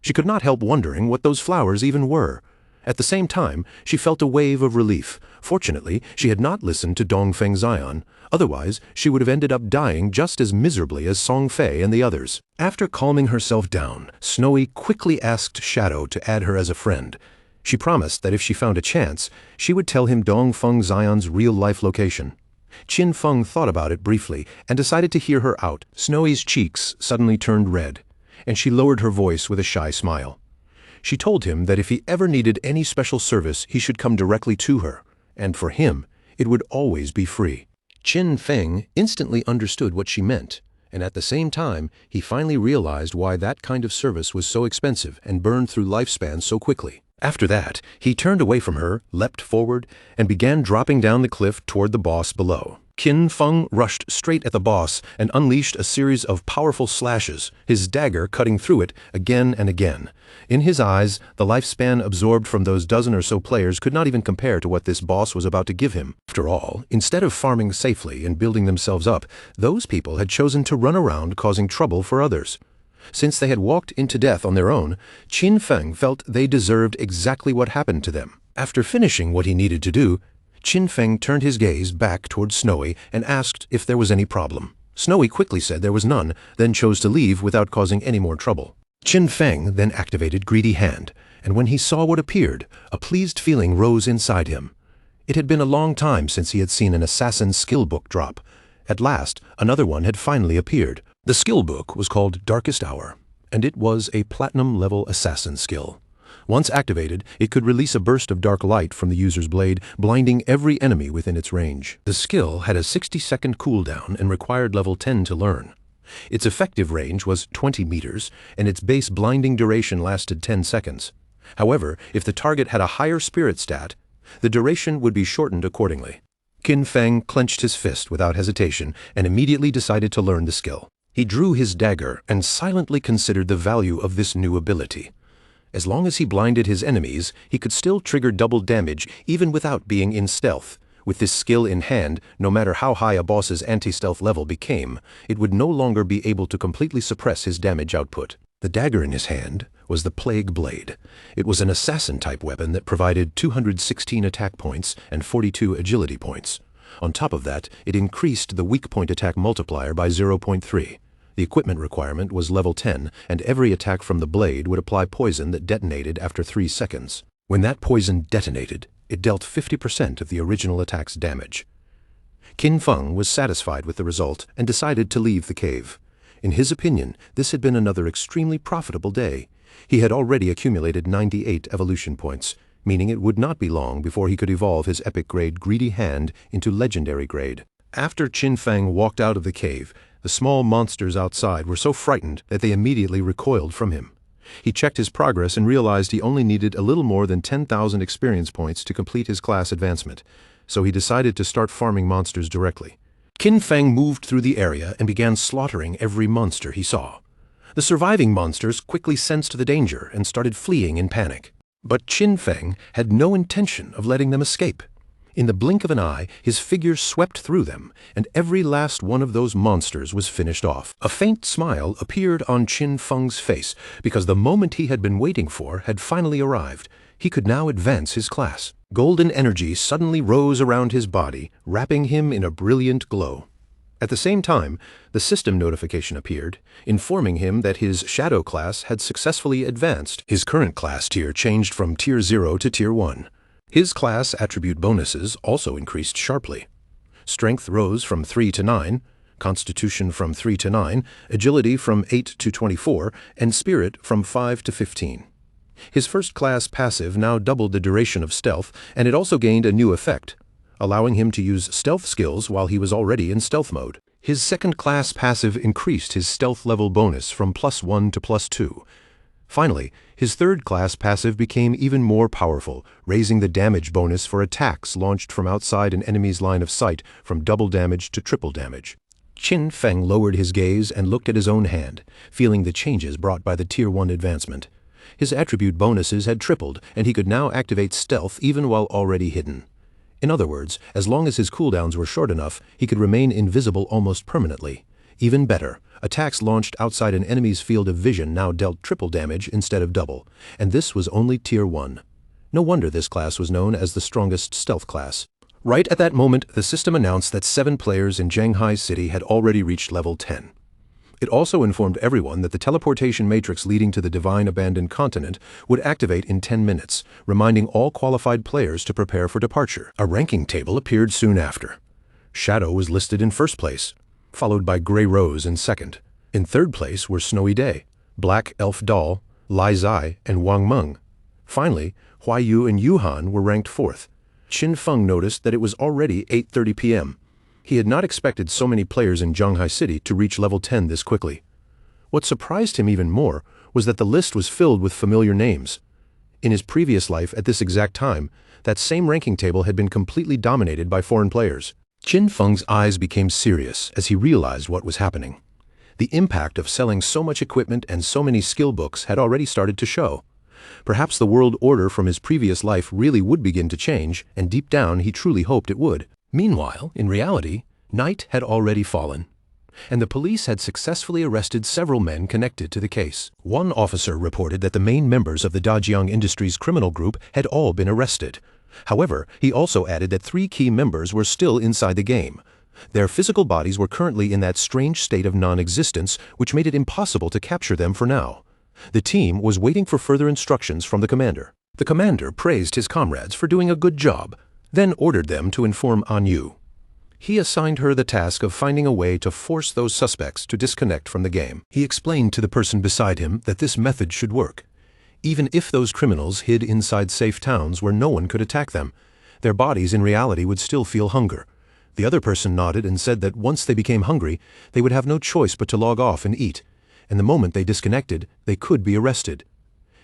She could not help wondering what those flowers even were. At the same time, she felt a wave of relief. Fortunately, she had not listened to Dongfeng Xian. Otherwise, she would have ended up dying just as miserably as Song Fei and the others. After calming herself down, Snowy quickly asked Shadow to add her as a friend. She promised that if she found a chance, she would tell him Dongfeng Xian's real-life location. Qin Feng thought about it briefly and decided to hear her out. Snowy's cheeks suddenly turned red, and she lowered her voice with a shy smile. She told him that if he ever needed any special service, he should come directly to her, and for him, it would always be free. Qin Feng instantly understood what she meant, and at the same time, he finally realized why that kind of service was so expensive and burned through lifespans so quickly. After that, he turned away from her, leapt forward, and began dropping down the cliff toward the boss below. Qin Feng rushed straight at the boss and unleashed a series of powerful slashes, his dagger cutting through it again and again. In his eyes, the lifespan absorbed from those dozen or so players could not even compare to what this boss was about to give him. After all, instead of farming safely and building themselves up, those people had chosen to run around causing trouble for others. Since they had walked into death on their own, Qin Feng felt they deserved exactly what happened to them. After finishing what he needed to do, Qin Feng turned his gaze back towards Snowy and asked if there was any problem. Snowy quickly said there was none, then chose to leave without causing any more trouble. Qin Feng then activated Greedy Hand, and when he saw what appeared, a pleased feeling rose inside him. It had been a long time since he had seen an assassin's skill book drop. At last, another one had finally appeared. The skill book was called Darkest Hour, and it was a platinum-level assassin skill. Once activated, it could release a burst of dark light from the user's blade, blinding every enemy within its range. The skill had a 60-second cooldown and required level 10 to learn. Its effective range was 20 meters, and its base blinding duration lasted 10 seconds. However, if the target had a higher spirit stat, the duration would be shortened accordingly. Qin Feng clenched his fist without hesitation and immediately decided to learn the skill. He drew his dagger and silently considered the value of this new ability. As long as he blinded his enemies, he could still trigger double damage even without being in stealth. With this skill in hand, no matter how high a boss's anti-stealth level became, it would no longer be able to completely suppress his damage output. The dagger in his hand was the Plague Blade. It was an assassin-type weapon that provided 216 attack points and 42 agility points. On top of that, it increased the weak point attack multiplier by 0.3. The equipment requirement was level 10, and every attack from the blade would apply poison that detonated after 3 seconds. When that poison detonated, it dealt 50% of the original attack's damage. Qin Feng was satisfied with the result and decided to leave the cave. In his opinion, this had been another extremely profitable day. He had already accumulated 98 evolution points, meaning it would not be long before he could evolve his epic grade Greedy Hand into legendary grade. After Qin Feng walked out of the cave, the small monsters outside were so frightened that they immediately recoiled from him. He checked his progress and realized he only needed a little more than 10,000 experience points to complete his class advancement, so he decided to start farming monsters directly. Qin Feng moved through the area and began slaughtering every monster he saw. The surviving monsters quickly sensed the danger and started fleeing in panic. But Qin Feng had no intention of letting them escape. In the blink of an eye, his figure swept through them, and every last one of those monsters was finished off. A faint smile appeared on Qin Feng's face, because the moment he had been waiting for had finally arrived. He could now advance his class. Golden energy suddenly rose around his body, wrapping him in a brilliant glow. At the same time, the system notification appeared, informing him that his Shadow class had successfully advanced. His current class tier changed from Tier 0 to Tier 1. His class attribute bonuses also increased sharply. Strength rose from 3 to 9, Constitution from 3 to 9, Agility from 8 to 24, and Spirit from 5 to 15. His first class passive now doubled the duration of stealth, and it also gained a new effect, allowing him to use stealth skills while he was already in stealth mode. His second class passive increased his stealth level bonus from +1 to +2. Finally, his third class passive became even more powerful, raising the damage bonus for attacks launched from outside an enemy's line of sight from double damage to triple damage. Qin Feng lowered his gaze and looked at his own hand, feeling the changes brought by the Tier 1 advancement. His attribute bonuses had tripled, and he could now activate stealth even while already hidden. In other words, as long as his cooldowns were short enough, he could remain invisible almost permanently. Even better, attacks launched outside an enemy's field of vision now dealt triple damage instead of double, and this was only Tier 1. No wonder this class was known as the strongest stealth class. Right at that moment, the system announced that 7 players in Zhanghai City had already reached level 10. It also informed everyone that the teleportation matrix leading to the Divine Abandoned Continent would activate in 10 minutes, reminding all qualified players to prepare for departure. A ranking table appeared soon after. Shadow was listed in first place, followed by Grey Rose in second. In third place were Snowy Day, Black Elf Doll, Lai Zai, and Wang Meng. Finally, Huai Yu and Yu Han were ranked fourth. Qin Feng noticed that it was already 8:30 p.m. He had not expected so many players in Zhanghai City to reach level 10 this quickly. What surprised him even more was that the list was filled with familiar names. In his previous life at this exact time, that same ranking table had been completely dominated by foreign players. Qin Feng's eyes became serious as he realized what was happening. The impact of selling so much equipment and so many skill books had already started to show. Perhaps the world order from his previous life really would begin to change, and deep down he truly hoped it would. Meanwhile, in reality, night had already fallen, and the police had successfully arrested several men connected to the case. One officer reported that the main members of the Dajiang Industries criminal group had all been arrested. However, he also added that 3 key members were still inside the game. Their physical bodies were currently in that strange state of non-existence, which made it impossible to capture them for now. The team was waiting for further instructions from the commander. The commander praised his comrades for doing a good job, then ordered them to inform An Yu. He assigned her the task of finding a way to force those suspects to disconnect from the game. He explained to the person beside him that this method should work. Even if those criminals hid inside safe towns where no one could attack them, their bodies in reality would still feel hunger. The other person nodded and said that once they became hungry, they would have no choice but to log off and eat, and the moment they disconnected, they could be arrested.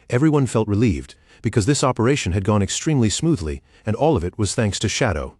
Everyone felt relieved, because this operation had gone extremely smoothly, and all of it was thanks to Shadow.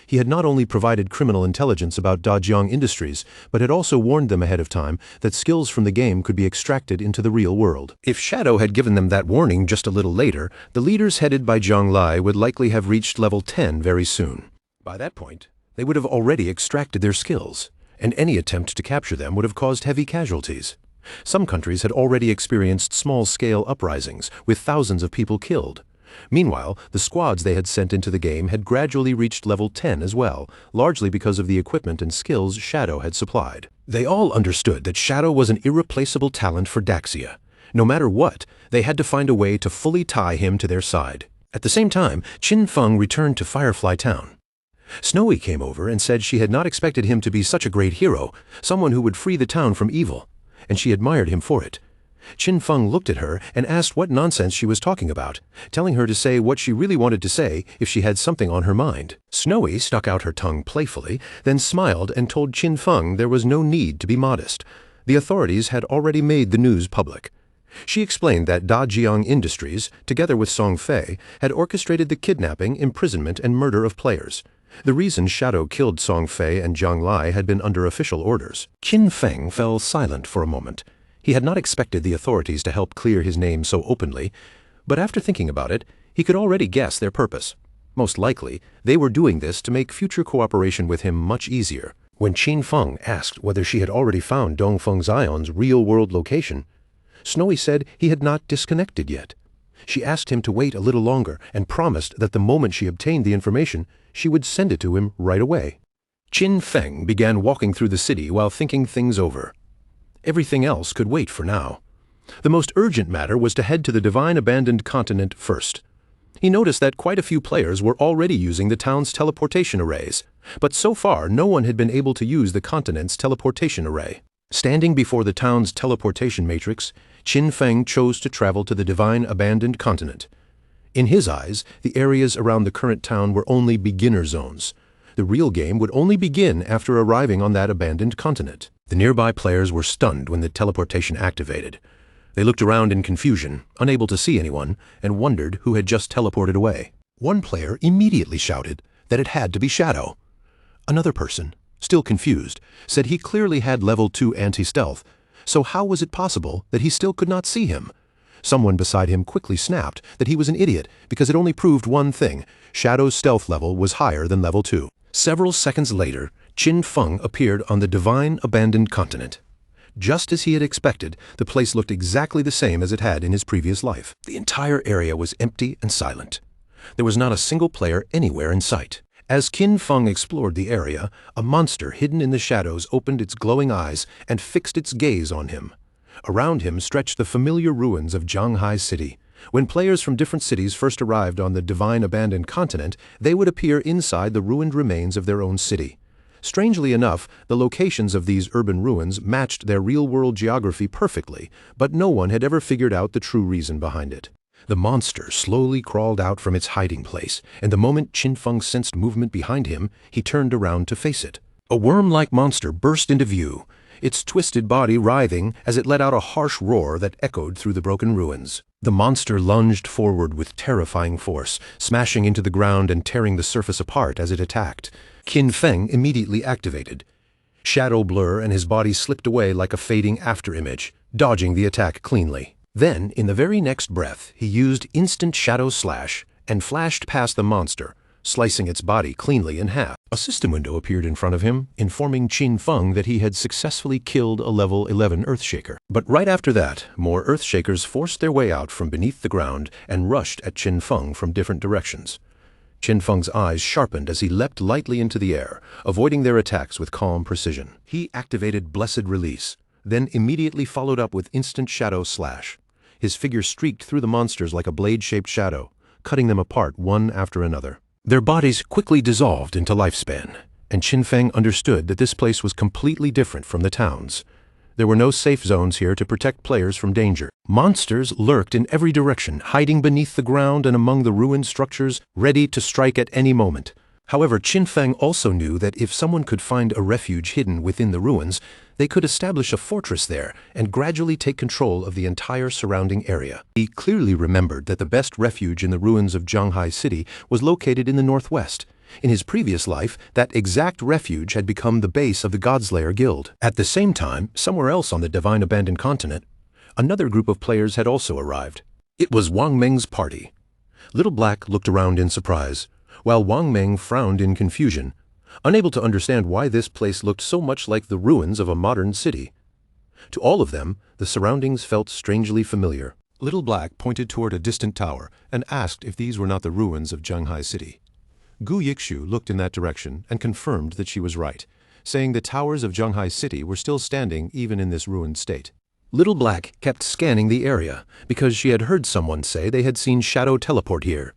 He had not only provided criminal intelligence about Dajiang Industries, but had also warned them ahead of time that skills from the game could be extracted into the real world. If Shadow had given them that warning just a little later, the leaders headed by Zhang Lai would likely have reached level 10 very soon. By that point, they would have already extracted their skills, and any attempt to capture them would have caused heavy casualties. Some countries had already experienced small-scale uprisings, with thousands of people killed. Meanwhile, the squads they had sent into the game had gradually reached level 10 as well, largely because of the equipment and skills Shadow had supplied. They all understood that Shadow was an irreplaceable talent for Daxia. No matter what, they had to find a way to fully tie him to their side. At the same time, Qin Feng returned to Firefly Town. Snowy came over and said she had not expected him to be such a great hero, someone who would free the town from evil, and she admired him for it. Qin Feng looked at her and asked what nonsense she was talking about, telling her to say what she really wanted to say if she had something on her mind. Snowy stuck out her tongue playfully, then smiled and told Qin Feng there was no need to be modest. The authorities had already made the news public. She explained that Dajiang Industries, together with Song Fei, had orchestrated the kidnapping, imprisonment, and murder of players. The reason Shadow killed Song Fei and Zhang Lai had been under official orders. Qin Feng fell silent for a moment. He had not expected the authorities to help clear his name so openly, but after thinking about it, he could already guess their purpose. Most likely, they were doing this to make future cooperation with him much easier. When Qin Feng asked whether she had already found Dongfeng Zion's real-world location, Snowy said he had not disconnected yet. She asked him to wait a little longer and promised that the moment she obtained the information, she would send it to him right away. Qin Feng began walking through the city while thinking things over. Everything else could wait for now. The most urgent matter was to head to the Divine Abandoned Continent first. He noticed that quite a few players were already using the town's teleportation arrays, but so far no one had been able to use the continent's teleportation array. Standing before the town's teleportation matrix, Qin Feng chose to travel to the Divine Abandoned Continent. In his eyes, the areas around the current town were only beginner zones. The real game would only begin after arriving on that abandoned continent. The nearby players were stunned when the teleportation activated. They looked around in confusion, unable to see anyone, and wondered who had just teleported away. One player immediately shouted that it had to be Shadow. Another person, still confused, said he clearly had level 2 anti-stealth, so how was it possible that he still could not see him? Someone beside him quickly snapped that he was an idiot because it only proved one thing: Shadow's stealth level was higher than level 2. Several seconds later, Qin Feng appeared on the Divine Abandoned Continent. Just as he had expected, the place looked exactly the same as it had in his previous life. The entire area was empty and silent. There was not a single player anywhere in sight. As Qin Feng explored the area, a monster hidden in the shadows opened its glowing eyes and fixed its gaze on him. Around him stretched the familiar ruins of Zhanghai City. When players from different cities first arrived on the Divine Abandoned Continent, they would appear inside the ruined remains of their own city. Strangely enough, the locations of these urban ruins matched their real-world geography perfectly, but no one had ever figured out the true reason behind it. The monster slowly crawled out from its hiding place, and the moment Qin Feng sensed movement behind him, he turned around to face it. A worm-like monster burst into view, its twisted body writhing as it let out a harsh roar that echoed through the broken ruins. The monster lunged forward with terrifying force, smashing into the ground and tearing the surface apart as it attacked. Qin Feng immediately activated. Shadow blur and his body slipped away like a fading afterimage, dodging the attack cleanly. Then, in the very next breath, he used instant shadow slash and flashed past the monster, slicing its body cleanly in half. A system window appeared in front of him, informing Qin Feng that he had successfully killed a level 11 Earthshaker. But right after that, more Earthshakers forced their way out from beneath the ground and rushed at Qin Feng from different directions. Qin Feng's eyes sharpened as he leapt lightly into the air, avoiding their attacks with calm precision. He activated Blessed Release, then immediately followed up with Instant Shadow Slash. His figure streaked through the monsters like a blade-shaped shadow, cutting them apart one after another. Their bodies quickly dissolved into lifespan, and Qin Feng understood that this place was completely different from the towns. There were no safe zones here to protect players from danger. Monsters lurked in every direction, hiding beneath the ground and among the ruined structures, ready to strike at any moment. However, Qin Feng also knew that if someone could find a refuge hidden within the ruins, they could establish a fortress there and gradually take control of the entire surrounding area. He clearly remembered that the best refuge in the ruins of Zhanghai City was located in the northwest. In his previous life, that exact refuge had become the base of the Godslayer Guild. At the same time, somewhere else on the Divine Abandoned Continent, another group of players had also arrived. It was Wang Meng's party. Little Black looked around in surprise, while Wang Meng frowned in confusion, unable to understand why this place looked so much like the ruins of a modern city. To all of them, the surroundings felt strangely familiar. Little Black pointed toward a distant tower and asked if these were not the ruins of Zhanghai City. Gu Yikshu looked in that direction and confirmed that she was right, saying the towers of Zhanghai City were still standing even in this ruined state. Little Black kept scanning the area because she had heard someone say they had seen Shadow teleport here.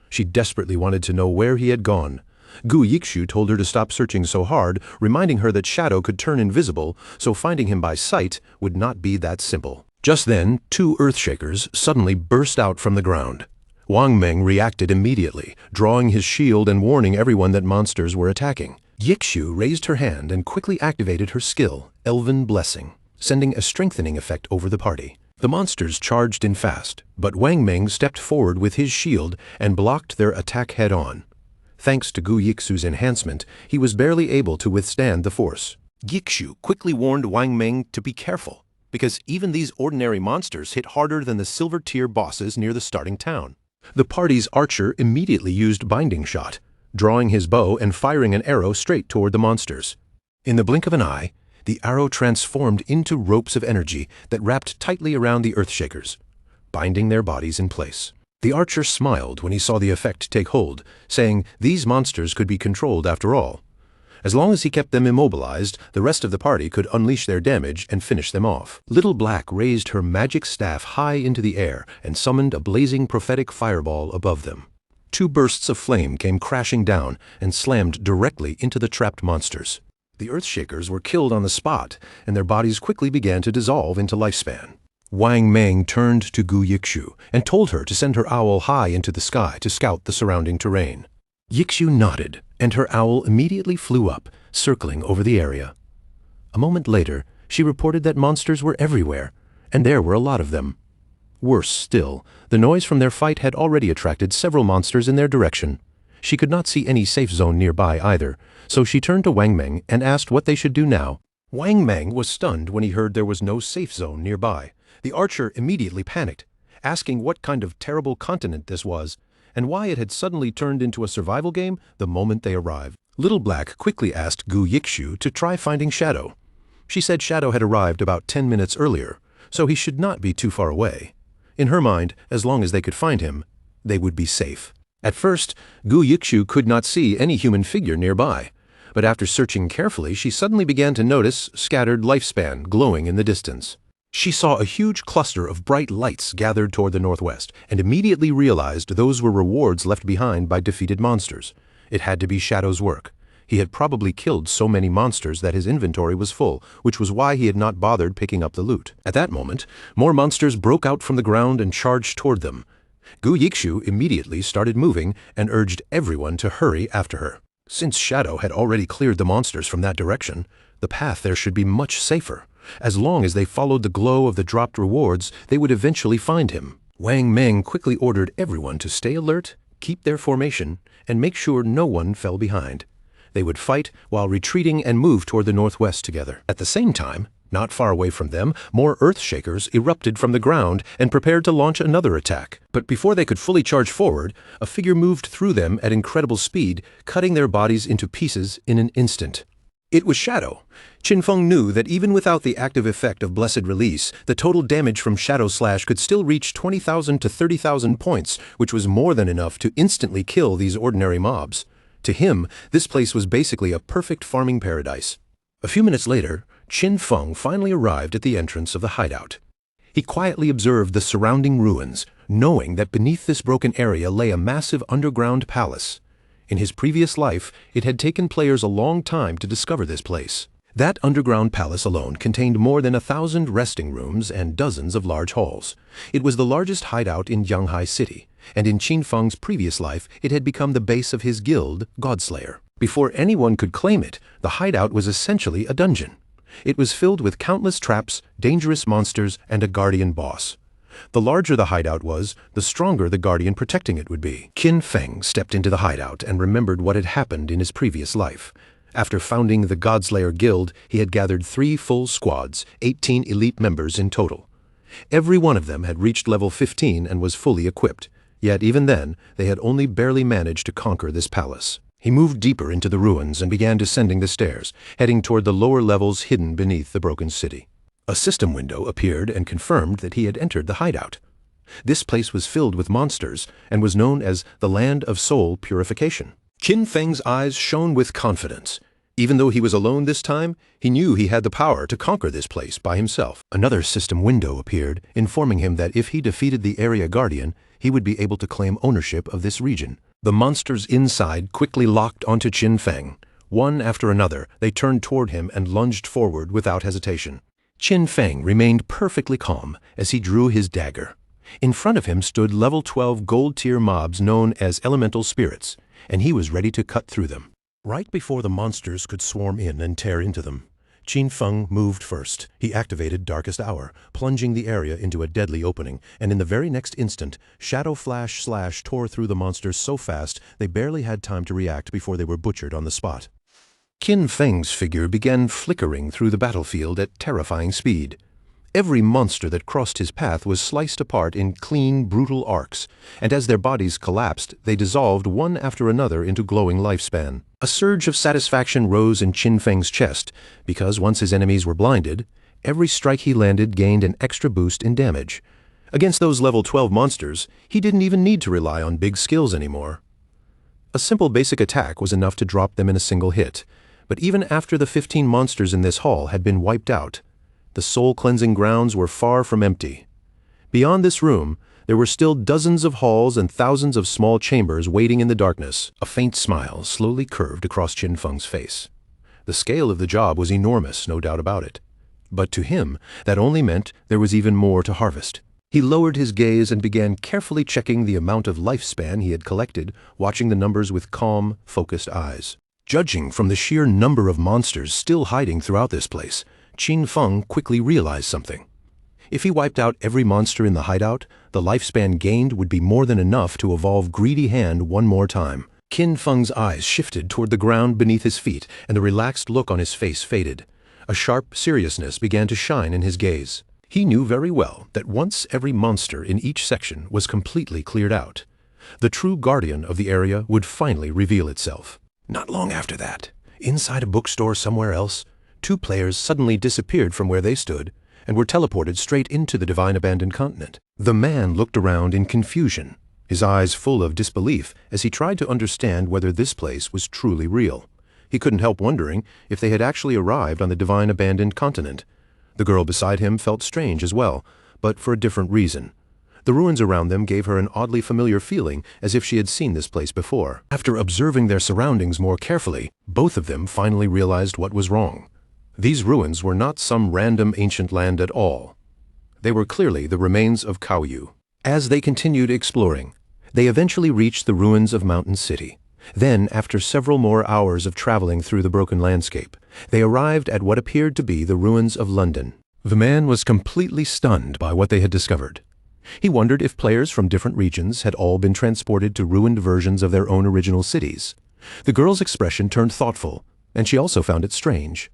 She desperately wanted to know where he had gone. Gu Yikshu told her to stop searching so hard, reminding her that Shadow could turn invisible, so finding him by sight would not be that simple. Just then, two Earthshakers suddenly burst out from the ground. Wang Meng reacted immediately, drawing his shield and warning everyone that monsters were attacking. Yikshu raised her hand and quickly activated her skill, Elven Blessing, sending a strengthening effect over the party. The monsters charged in fast, but Wang Meng stepped forward with his shield and blocked their attack head-on. Thanks to Gu Yikshu's enhancement, he was barely able to withstand the force. Yikshu quickly warned Wang Meng to be careful, because even these ordinary monsters hit harder than the silver-tier bosses near the starting town. The party's archer immediately used Binding Shot, drawing his bow and firing an arrow straight toward the monsters. In the blink of an eye, the arrow transformed into ropes of energy that wrapped tightly around the Earthshakers, binding their bodies in place. The archer smiled when he saw the effect take hold, saying these monsters could be controlled after all. As long as he kept them immobilized, the rest of the party could unleash their damage and finish them off. Little Black raised her magic staff high into the air and summoned a blazing prophetic fireball above them. Two bursts of flame came crashing down and slammed directly into the trapped monsters. The Earthshakers were killed on the spot, and their bodies quickly began to dissolve into lifespan. Wang Meng turned to Gu Yikshu and told her to send her owl high into the sky to scout the surrounding terrain. Yikshu nodded, and her owl immediately flew up, circling over the area. A moment later, she reported that monsters were everywhere, and there were a lot of them. Worse still, the noise from their fight had already attracted several monsters in their direction. She could not see any safe zone nearby either, so she turned to Wang Meng and asked what they should do now. Wang Meng was stunned when he heard there was no safe zone nearby. The archer immediately panicked, asking what kind of terrible continent this was, and why it had suddenly turned into a survival game the moment they arrived. Little Black quickly asked Gu Yikshu to try finding Shadow. She said Shadow had arrived about 10 minutes earlier, so he should not be too far away. In her mind, as long as they could find him, they would be safe. At first, Gu Yikshu could not see any human figure nearby, but after searching carefully, she suddenly began to notice scattered lifespan glowing in the distance. She saw a huge cluster of bright lights gathered toward the northwest, and immediately realized those were rewards left behind by defeated monsters. It had to be Shadow's work. He had probably killed so many monsters that his inventory was full, which was why he had not bothered picking up the loot. At that moment, more monsters broke out from the ground and charged toward them. Gu Yikshu immediately started moving and urged everyone to hurry after her. Since Shadow had already cleared the monsters from that direction, the path there should be much safer. As long as they followed the glow of the dropped rewards, they would eventually find him. Wang Meng quickly ordered everyone to stay alert, keep their formation, and make sure no one fell behind. They would fight while retreating and move toward the northwest together. At the same time, not far away from them, more Earthshakers erupted from the ground and prepared to launch another attack. But before they could fully charge forward, a figure moved through them at incredible speed, cutting their bodies into pieces in an instant. It was Shadow. Qin Feng knew that even without the active effect of Blessed Release, the total damage from Shadow Slash could still reach 20,000 to 30,000 points, which was more than enough to instantly kill these ordinary mobs. To him, this place was basically a perfect farming paradise. A few minutes later, Qin Feng finally arrived at the entrance of the hideout. He quietly observed the surrounding ruins, knowing that beneath this broken area lay a massive underground palace. In his previous life, it had taken players a long time to discover this place. That underground palace alone contained more than 1,000 resting rooms and dozens of large halls. It was the largest hideout in Yanghai City, and in Qin Feng's previous life, it had become the base of his guild, Godslayer. Before anyone could claim it, the hideout was essentially a dungeon. It was filled with countless traps, dangerous monsters, and a guardian boss. The larger the hideout was, the stronger the guardian protecting it would be. Qin Feng stepped into the hideout and remembered what had happened in his previous life. After founding the Godslayer Guild, he had gathered 3 full squads, 18 elite members in total. Every one of them had reached level 15 and was fully equipped, yet even then, they had only barely managed to conquer this palace. He moved deeper into the ruins and began descending the stairs, heading toward the lower levels hidden beneath the broken city. A system window appeared and confirmed that he had entered the hideout. This place was filled with monsters and was known as the Land of Soul Purification. Qin Feng's eyes shone with confidence. Even though he was alone this time, he knew he had the power to conquer this place by himself. Another system window appeared, informing him that if he defeated the Area Guardian, he would be able to claim ownership of this region. The monsters inside quickly locked onto Qin Feng. One after another, they turned toward him and lunged forward without hesitation. Qin Feng remained perfectly calm as he drew his dagger. In front of him stood level 12 gold-tier mobs known as elemental spirits, and he was ready to cut through them. Right before the monsters could swarm in and tear into them, Qin Feng moved first. He activated Darkest Hour, plunging the area into a deadly opening, and in the very next instant, Shadow Flash Slash tore through the monsters so fast they barely had time to react before they were butchered on the spot. Qin Feng's figure began flickering through the battlefield at terrifying speed. Every monster that crossed his path was sliced apart in clean, brutal arcs, and as their bodies collapsed, they dissolved one after another into glowing lifespan. A surge of satisfaction rose in Qin Feng's chest, because once his enemies were blinded, every strike he landed gained an extra boost in damage. Against those level 12 monsters, he didn't even need to rely on big skills anymore. A simple basic attack was enough to drop them in a single hit, but even after the 15 monsters in this hall had been wiped out, the soul-cleansing grounds were far from empty. Beyond this room, there were still dozens of halls and thousands of small chambers waiting in the darkness. A faint smile slowly curved across Qin Feng's face. The scale of the job was enormous, no doubt about it. But to him, that only meant there was even more to harvest. He lowered his gaze and began carefully checking the amount of lifespan he had collected, watching the numbers with calm, focused eyes. Judging from the sheer number of monsters still hiding throughout this place, Qin Feng quickly realized something. If he wiped out every monster in the hideout, the lifespan gained would be more than enough to evolve Greedy Hand one more time. Qin Feng's eyes shifted toward the ground beneath his feet, and the relaxed look on his face faded. A sharp seriousness began to shine in his gaze. He knew very well that once every monster in each section was completely cleared out, the true guardian of the area would finally reveal itself. Not long after that, inside a bookstore somewhere else, 2 players suddenly disappeared from where they stood and were teleported straight into the Divine Abandoned Continent. The man looked around in confusion, his eyes full of disbelief as he tried to understand whether this place was truly real. He couldn't help wondering if they had actually arrived on the Divine Abandoned Continent. The girl beside him felt strange as well, but for a different reason. The ruins around them gave her an oddly familiar feeling, as if she had seen this place before. After observing their surroundings more carefully, both of them finally realized what was wrong. These ruins were not some random ancient land at all. They were clearly the remains of Kaoyu. As they continued exploring, they eventually reached the ruins of Mountain City. Then, after several more hours of traveling through the broken landscape, they arrived at what appeared to be the ruins of London. The man was completely stunned by what they had discovered. He wondered if players from different regions had all been transported to ruined versions of their own original cities. The girl's expression turned thoughtful, and she also found it strange.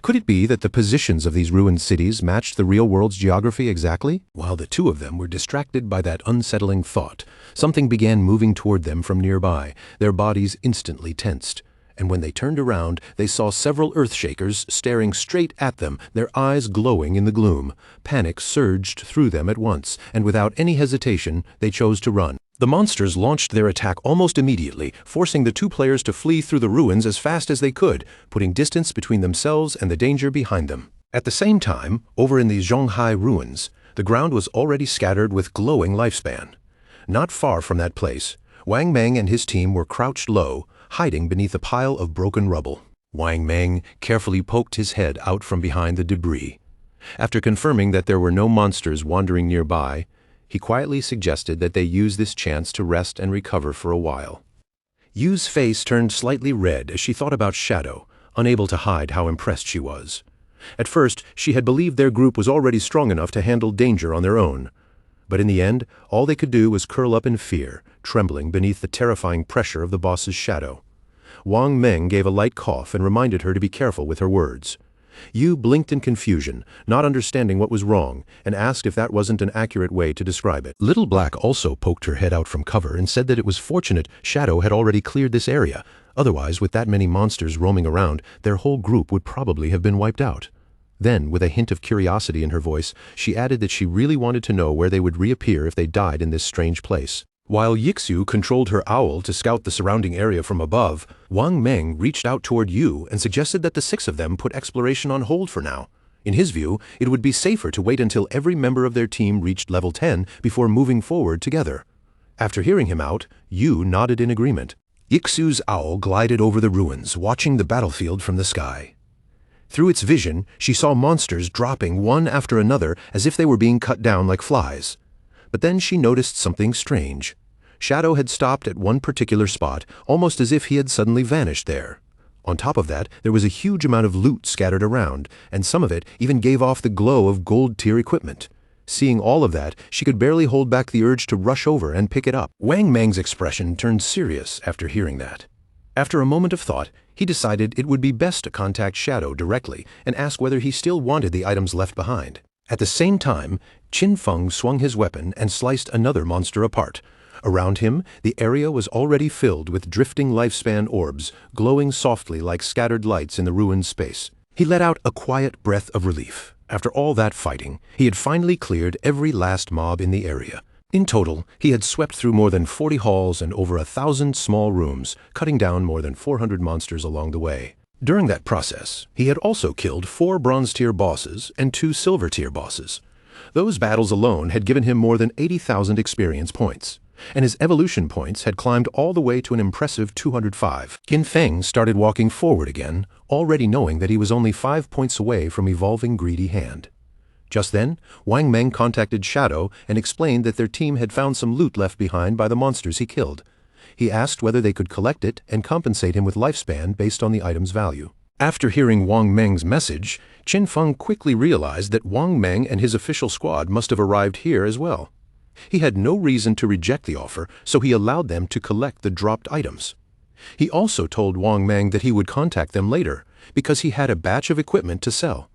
Could it be that the positions of these ruined cities matched the real world's geography exactly? While the two of them were distracted by that unsettling thought, something began moving toward them from nearby. Their bodies instantly tensed, and when they turned around, they saw several earthshakers staring straight at them, their eyes glowing in the gloom. Panic surged through them at once, and without any hesitation, they chose to run. The monsters launched their attack almost immediately, forcing the two players to flee through the ruins as fast as they could, putting distance between themselves and the danger behind them. At the same time, over in the Zhonghai ruins, the ground was already scattered with glowing lifespan. Not far from that place, Wang Meng and his team were crouched low, hiding beneath a pile of broken rubble. Wang Meng carefully poked his head out from behind the debris. After confirming that there were no monsters wandering nearby, he quietly suggested that they use this chance to rest and recover for a while. Yu's face turned slightly red as she thought about Shadow, unable to hide how impressed she was. At first, she had believed their group was already strong enough to handle danger on their own. But in the end, all they could do was curl up in fear, trembling beneath the terrifying pressure of the boss's shadow. Wang Meng gave a light cough and reminded her to be careful with her words. Yu blinked in confusion, not understanding what was wrong, and asked if that wasn't an accurate way to describe it. Little Black also poked her head out from cover and said that it was fortunate Shadow had already cleared this area. Otherwise, with that many monsters roaming around, their whole group would probably have been wiped out. Then, with a hint of curiosity in her voice, she added that she really wanted to know where they would reappear if they died in this strange place. While Yixu controlled her owl to scout the surrounding area from above, Wang Meng reached out toward Yu and suggested that the six of them put exploration on hold for now. In his view, it would be safer to wait until every member of their team reached level 10 before moving forward together. After hearing him out, Yu nodded in agreement. Yixu's owl glided over the ruins, watching the battlefield from the sky. Through its vision, she saw monsters dropping one after another as if they were being cut down like flies. But then she noticed something strange. Shadow had stopped at one particular spot, almost as if he had suddenly vanished there. On top of that, there was a huge amount of loot scattered around, and some of it even gave off the glow of gold-tier equipment. Seeing all of that, she could barely hold back the urge to rush over and pick it up. Wang Meng's expression turned serious after hearing that. After a moment of thought, he decided it would be best to contact Shadow directly and ask whether he still wanted the items left behind. At the same time, Qin Feng swung his weapon and sliced another monster apart. Around him, the area was already filled with drifting lifespan orbs, glowing softly like scattered lights in the ruined space. He let out a quiet breath of relief. After all that fighting, he had finally cleared every last mob in the area. In total, he had swept through more than 40 halls and over 1,000 small rooms, cutting down more than 400 monsters along the way. During that process, he had also killed 4 bronze-tier bosses and 2 silver-tier bosses. Those battles alone had given him more than 80,000 experience points, and his evolution points had climbed all the way to an impressive 205. Qin Feng started walking forward again, already knowing that he was only 5 points away from evolving Greedy Hand. Just then, Wang Meng contacted Shadow and explained that their team had found some loot left behind by the monsters he killed. He asked whether they could collect it and compensate him with lifespan based on the item's value. After hearing Wang Meng's message, Qin Feng quickly realized that Wang Meng and his official squad must have arrived here as well. He had no reason to reject the offer, so he allowed them to collect the dropped items. He also told Wang Meng that he would contact them later, because he had a batch of equipment to sell.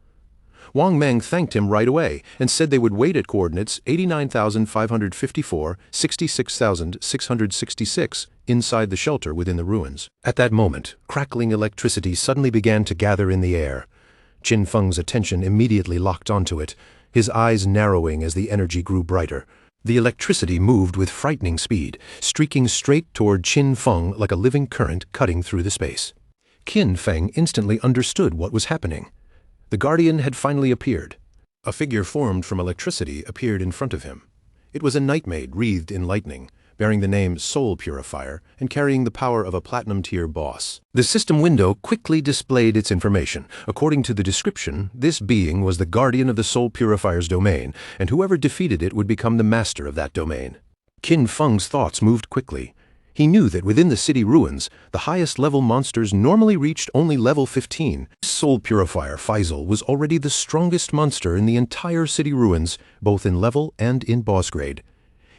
Wang Meng thanked him right away and said they would wait at coordinates 89,554, 66,666 inside the shelter within the ruins. At that moment, crackling electricity suddenly began to gather in the air. Qin Feng's attention immediately locked onto it, his eyes narrowing as the energy grew brighter. The electricity moved with frightening speed, streaking straight toward Qin Feng like a living current cutting through the space. Qin Feng instantly understood what was happening. The Guardian had finally appeared. A figure formed from electricity appeared in front of him. It was a nightmaid wreathed in lightning, bearing the name Soul Purifier and carrying the power of a Platinum-tier boss. The system window quickly displayed its information. According to the description, this being was the guardian of the Soul Purifier's domain, and whoever defeated it would become the master of that domain. Qin Feng's thoughts moved quickly. He knew that within the city ruins, the highest-level monsters normally reached only level 15. Soul Purifier Faisal was already the strongest monster in the entire city ruins, both in level and in boss grade.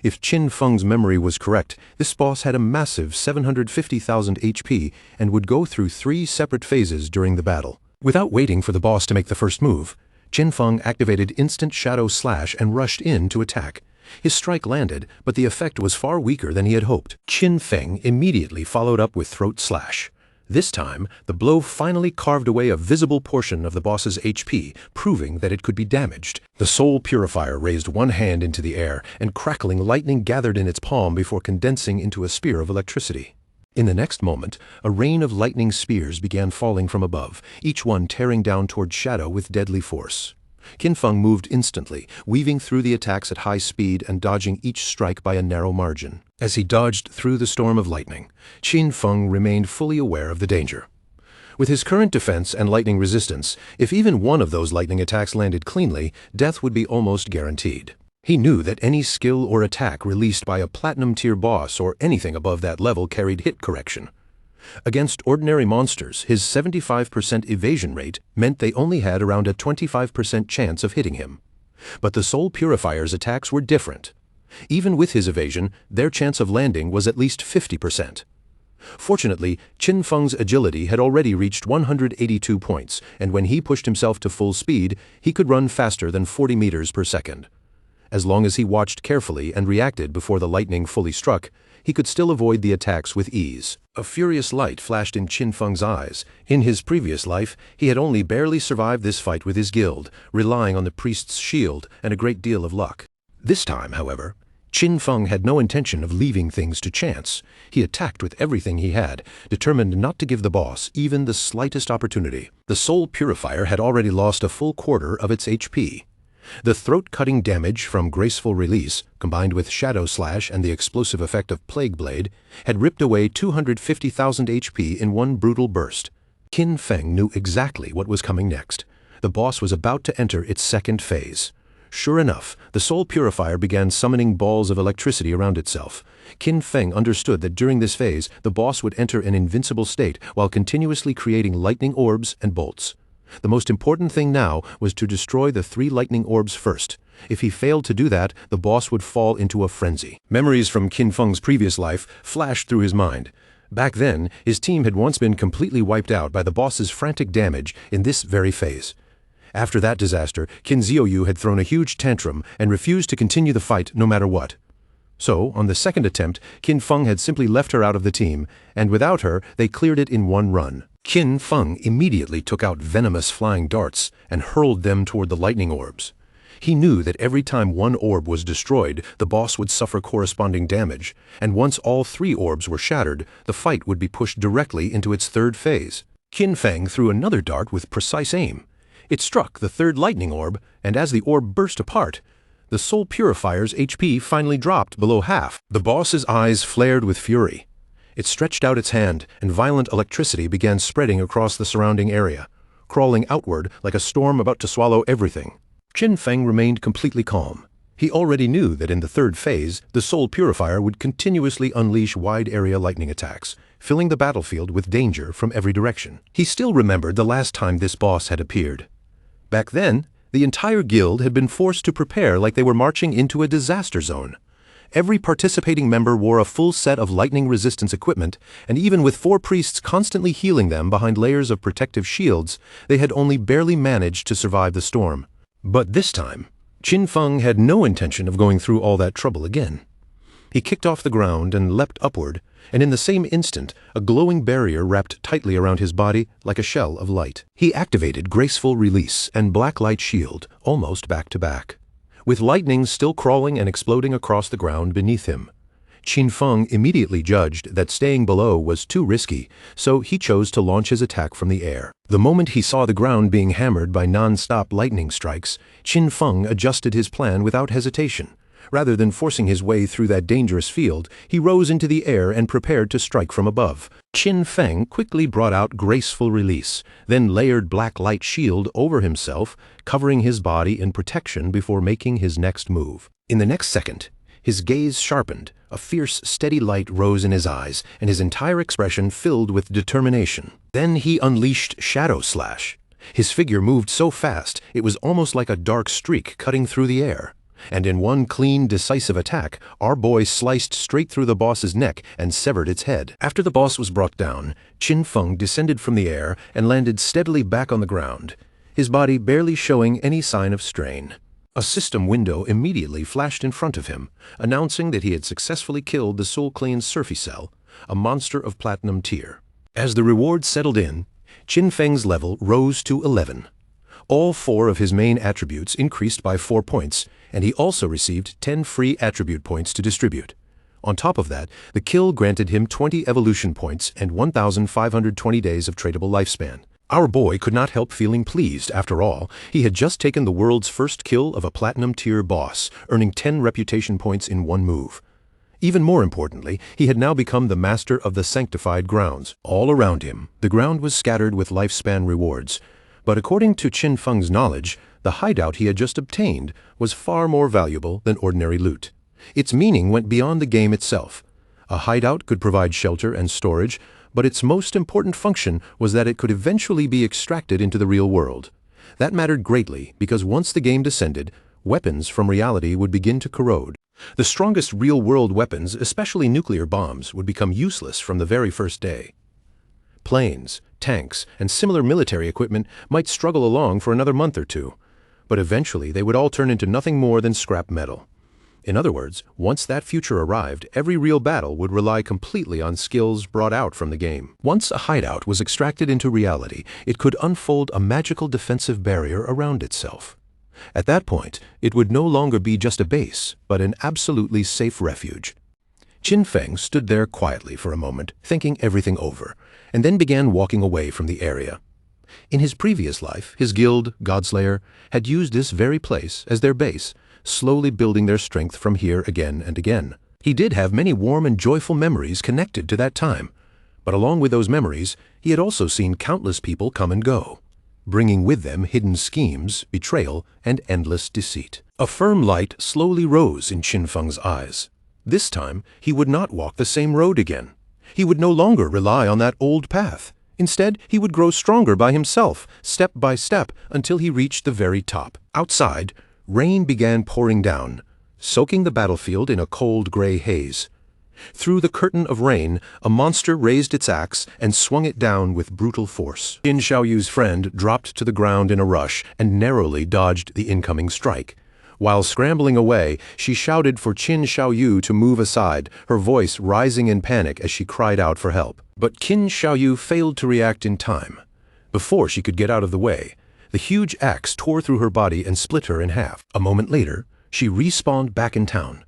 If Qin Feng's memory was correct, this boss had a massive 750,000 HP and would go through 3 separate phases during the battle. Without waiting for the boss to make the first move, Qin Feng activated Instant Shadow Slash and rushed in to attack. His strike landed, but the effect was far weaker than he had hoped. Qin Feng immediately followed up with Throat Slash. This time, the blow finally carved away a visible portion of the boss's HP, proving that it could be damaged. The Soul Purifier raised one hand into the air, and crackling lightning gathered in its palm before condensing into a spear of electricity. In the next moment, a rain of lightning spears began falling from above, each one tearing down toward Shadow with deadly force. Qin Feng moved instantly, weaving through the attacks at high speed and dodging each strike by a narrow margin. As he dodged through the storm of lightning, Qin Feng remained fully aware of the danger. With his current defense and lightning resistance, if even one of those lightning attacks landed cleanly, death would be almost guaranteed. He knew that any skill or attack released by a Platinum-tier boss or anything above that level carried hit correction. Against ordinary monsters, his 75% evasion rate meant they only had around a 25% chance of hitting him. But the Soul Purifier's attacks were different. Even with his evasion, their chance of landing was at least 50%. Fortunately, Qin Feng's agility had already reached 182 points, and when he pushed himself to full speed, he could run faster than 40 meters per second. As long as he watched carefully and reacted before the lightning fully struck, he could still avoid the attacks with ease. A furious light flashed in Qin Feng's eyes. In his previous life, he had only barely survived this fight with his guild, relying on the priest's shield and a great deal of luck. This time, however, Qin Feng had no intention of leaving things to chance. He attacked with everything he had, determined not to give the boss even the slightest opportunity. The Soul Purifier had already lost a full quarter of its HP. The throat-cutting damage from Graceful Release, combined with Shadow Slash and the explosive effect of Plague Blade, had ripped away 250,000 HP in one brutal burst. Qin Feng knew exactly what was coming next. The boss was about to enter its second phase. Sure enough, the Soul Purifier began summoning balls of electricity around itself. Qin Feng understood that during this phase, the boss would enter an invincible state while continuously creating lightning orbs and bolts. The most important thing now was to destroy the 3 lightning orbs first. If he failed to do that, the boss would fall into a frenzy. Memories from Qin Feng's previous life flashed through his mind. Back then, his team had once been completely wiped out by the boss's frantic damage in this very phase. After that disaster, Qin Zhiyu had thrown a huge tantrum and refused to continue the fight no matter what. So, on the second attempt, Qin Feng had simply left her out of the team, and without her, they cleared it in one run. Qin Feng immediately took out venomous flying darts and hurled them toward the lightning orbs. He knew that every time one orb was destroyed, the boss would suffer corresponding damage, and once all 3 orbs were shattered, the fight would be pushed directly into its third phase. Qin Feng threw another dart with precise aim. It struck the 3rd lightning orb, and as the orb burst apart, the Soul Purifier's HP finally dropped below half. The boss's eyes flared with fury. It stretched out its hand, and violent electricity began spreading across the surrounding area, crawling outward like a storm about to swallow everything. Qin Feng remained completely calm. He already knew that in the 3rd phase, the Soul Purifier would continuously unleash wide-area lightning attacks, filling the battlefield with danger from every direction. He still remembered the last time this boss had appeared. Back then, the entire guild had been forced to prepare like they were marching into a disaster zone. Every participating member wore a full set of lightning resistance equipment, and even with 4 priests constantly healing them behind layers of protective shields, they had only barely managed to survive the storm. But this time, Qin Feng had no intention of going through all that trouble again. He kicked off the ground and leapt upward, and in the same instant, a glowing barrier wrapped tightly around his body like a shell of light. He activated Graceful Release and Black Light Shield, almost back to back, with lightning still crawling and exploding across the ground beneath him. Qin Feng immediately judged that staying below was too risky, so he chose to launch his attack from the air. The moment he saw the ground being hammered by non-stop lightning strikes, Qin Feng adjusted his plan without hesitation. Rather than forcing his way through that dangerous field, he rose into the air and prepared to strike from above. Qin Feng quickly brought out graceful release, then layered black light shield over himself, covering his body in protection before making his next move. In the next second, his gaze sharpened, a fierce, steady light rose in his eyes, and his entire expression filled with determination. Then he unleashed Shadow Slash. His figure moved so fast, it was almost like a dark streak cutting through the air. And in one clean, decisive attack, our boy sliced straight through the boss's neck and severed its head. After the boss was brought down, Qin Feng descended from the air and landed steadily back on the ground, his body barely showing any sign of strain. A system window immediately flashed in front of him, announcing that he had successfully killed the Soul Clan Surficell, a monster of platinum tier. As the reward settled in, Qin Feng's level rose to 11. All 4 of his main attributes increased by 4 points, and he also received 10 free attribute points to distribute. On top of that, the kill granted him 20 evolution points and 1,520 days of tradable lifespan. Our boy could not help feeling pleased. After all, he had just taken the world's first kill of a platinum tier boss, earning 10 reputation points in one move. Even more importantly, he had now become the master of the sanctified grounds. All around him, the ground was scattered with lifespan rewards. But according to Qin Feng's knowledge, the hideout he had just obtained was far more valuable than ordinary loot. Its meaning went beyond the game itself. A hideout could provide shelter and storage, but its most important function was that it could eventually be extracted into the real world. That mattered greatly because once the game descended, weapons from reality would begin to corrode. The strongest real-world weapons, especially nuclear bombs, would become useless from the very first day. Planes, tanks, and similar military equipment might struggle along for another month or two, but eventually they would all turn into nothing more than scrap metal. In other words, once that future arrived, every real battle would rely completely on skills brought out from the game. Once a hideout was extracted into reality, it could unfold a magical defensive barrier around itself. At that point, it would no longer be just a base, but an absolutely safe refuge. Qin Feng stood there quietly for a moment, thinking everything over, and then began walking away from the area. In his previous life, his guild, Godslayer, had used this very place as their base, slowly building their strength from here again and again. He did have many warm and joyful memories connected to that time, but along with those memories, he had also seen countless people come and go, bringing with them hidden schemes, betrayal, and endless deceit. A firm light slowly rose in Qin Feng's eyes. This time, he would not walk the same road again. He would no longer rely on that old path. Instead, he would grow stronger by himself, step by step, until he reached the very top. Outside, rain began pouring down, soaking the battlefield in a cold gray haze. Through the curtain of rain, a monster raised its axe and swung it down with brutal force. Qin Xiaoyu's friend dropped to the ground in a rush and narrowly dodged the incoming strike. While scrambling away, she shouted for Qin Xiaoyu to move aside, her voice rising in panic as she cried out for help. But Qin Xiaoyu failed to react in time. Before she could get out of the way, the huge axe tore through her body and split her in half. A moment later, she respawned back in town.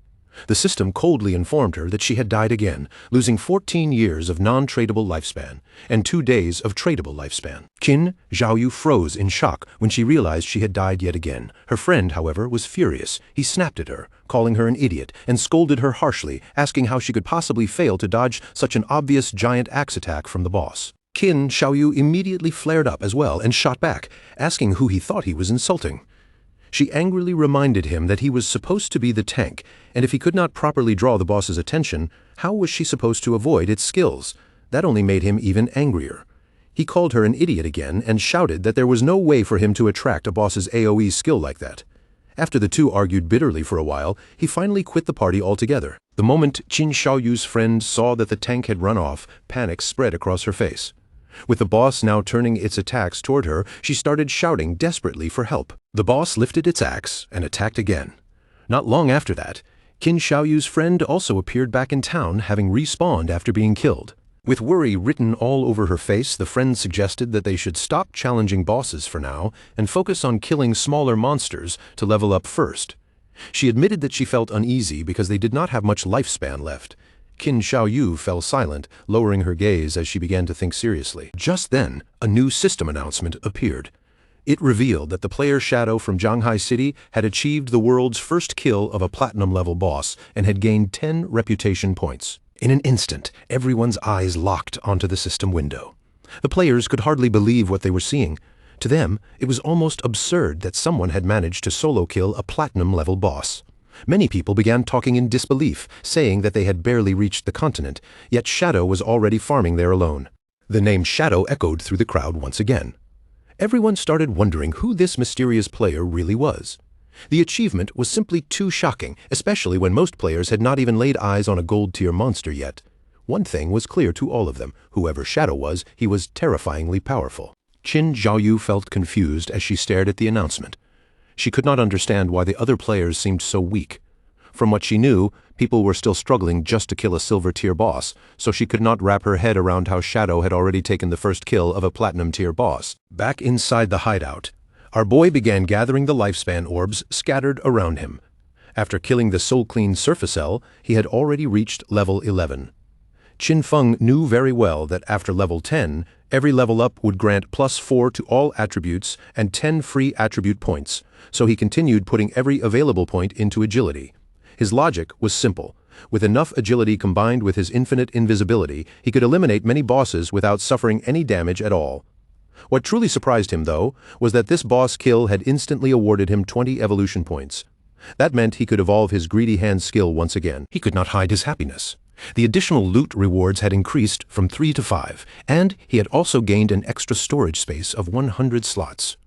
The system coldly informed her that she had died again, losing 14 years of non-tradable lifespan and 2 days of tradable lifespan. Qin Xiaoyu froze in shock when she realized she had died yet again. Her friend, however, was furious. He snapped at her, calling her an idiot, and scolded her harshly, asking how she could possibly fail to dodge such an obvious giant axe attack from the boss. Qin Xiaoyu immediately flared up as well and shot back, asking who he thought he was insulting. She angrily reminded him that he was supposed to be the tank, and if he could not properly draw the boss's attention, how was she supposed to avoid its skills? That only made him even angrier. He called her an idiot again and shouted that there was no way for him to attract a boss's AoE skill like that. After the two argued bitterly for a while, he finally quit the party altogether. The moment Qin Xiaoyu's friend saw that the tank had run off, panic spread across her face. With the boss now turning its attacks toward her, she started shouting desperately for help. The boss lifted its axe and attacked again. Not long after that, Qin Xiaoyu's friend also appeared back in town, having respawned after being killed. With worry written all over her face, the friend suggested that they should stop challenging bosses for now and focus on killing smaller monsters to level up first. She admitted that she felt uneasy because they did not have much lifespan left. Qin Xiaoyu fell silent, lowering her gaze as she began to think seriously. Just then, a new system announcement appeared. It revealed that the player Shadow from Shanghai City had achieved the world's first kill of a platinum-level boss and had gained 10 reputation points. In an instant, everyone's eyes locked onto the system window. The players could hardly believe what they were seeing. To them, it was almost absurd that someone had managed to solo kill a platinum-level boss. Many people began talking in disbelief, saying that they had barely reached the continent, yet Shadow was already farming there alone. The name Shadow echoed through the crowd once again. Everyone started wondering who this mysterious player really was. The achievement was simply too shocking, especially when most players had not even laid eyes on a gold-tier monster yet. One thing was clear to all of them: whoever Shadow was, he was terrifyingly powerful. Qin Zhaoyu felt confused as she stared at the announcement. She could not understand why the other players seemed so weak. From what she knew, people were still struggling just to kill a silver-tier boss, so she could not wrap her head around how Shadow had already taken the first kill of a platinum-tier boss. Back inside the hideout, our boy began gathering the lifespan orbs scattered around him. After killing the Soul Clean Surfacell, he had already reached level 11. Qin Feng knew very well that after level 10, every level up would grant +4 to all attributes and 10 free attribute points, so he continued putting every available point into agility. His logic was simple. With enough agility combined with his infinite invisibility, he could eliminate many bosses without suffering any damage at all. What truly surprised him, though, was that this boss kill had instantly awarded him 20 evolution points. That meant he could evolve his Greedy Hand skill once again. He could not hide his happiness. The additional loot rewards had increased from 3 to 5, and he had also gained an extra storage space of 100 slots.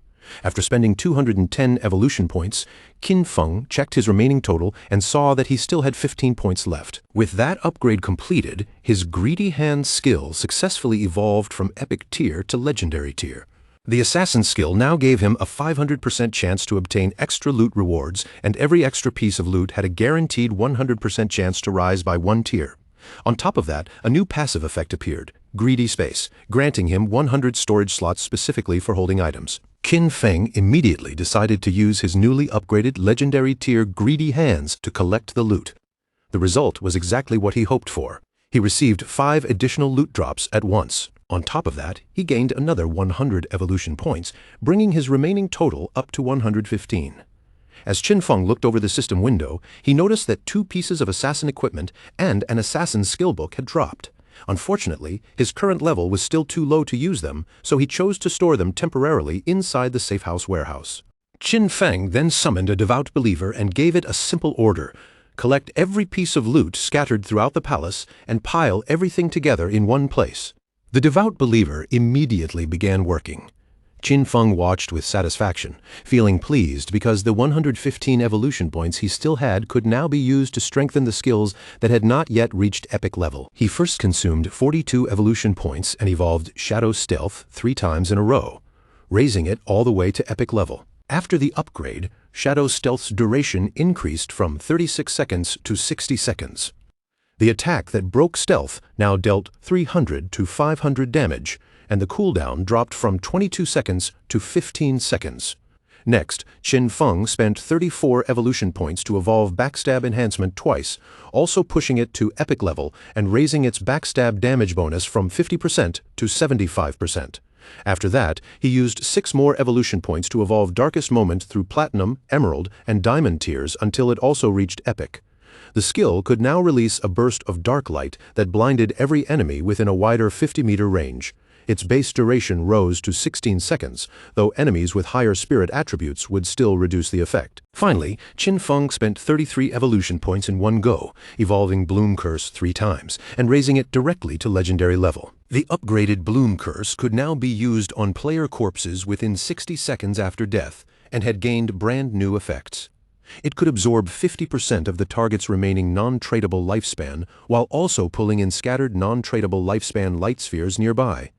After spending 210 evolution points, Qin Feng checked his remaining total and saw that he still had 15 points left. With that upgrade completed, his Greedy Hand skill successfully evolved from Epic Tier to Legendary Tier. The Assassin skill now gave him a 500% chance to obtain extra loot rewards, and every extra piece of loot had a guaranteed 100% chance to rise by 1 tier. On top of that, a new passive effect appeared, Greedy Space, granting him 100 storage slots specifically for holding items. Qin Feng immediately decided to use his newly upgraded Legendary Tier Greedy Hands to collect the loot. The result was exactly what he hoped for. He received 5 additional loot drops at once. On top of that, he gained another 100 evolution points, bringing his remaining total up to 115. As Qin Feng looked over the system window, he noticed that 2 pieces of assassin equipment and an assassin skill book had dropped. Unfortunately, his current level was still too low to use them, so he chose to store them temporarily inside the safehouse warehouse. Qin Feng then summoned a devout believer and gave it a simple order: collect every piece of loot scattered throughout the palace and pile everything together in one place. The devout believer immediately began working. Qin Feng watched with satisfaction, feeling pleased because the 115 evolution points he still had could now be used to strengthen the skills that had not yet reached epic level. He first consumed 42 evolution points and evolved Shadow Stealth 3 times in a row, raising it all the way to epic level. After the upgrade, Shadow Stealth's duration increased from 36 seconds to 60 seconds. The attack that broke stealth now dealt 300 to 500 damage, and the cooldown dropped from 22 seconds to 15 seconds. Next, Qin Feng spent 34 evolution points to evolve Backstab Enhancement twice, also pushing it to epic level and raising its backstab damage bonus from 50% to 75%. After that, he used 6 more evolution points to evolve Darkest Moment through Platinum, Emerald, and Diamond tiers until it also reached epic. The skill could now release a burst of dark light that blinded every enemy within a wider 50-meter range. Its base duration rose to 16 seconds, though enemies with higher spirit attributes would still reduce the effect. Finally, Qin Feng spent 33 evolution points in one go, evolving Bloom Curse 3 times, and raising it directly to legendary level. The upgraded Bloom Curse could now be used on player corpses within 60 seconds after death, and had gained brand new effects. It could absorb 50% of the target's remaining non-tradable lifespan, while also pulling in scattered non-tradable lifespan light spheres nearby.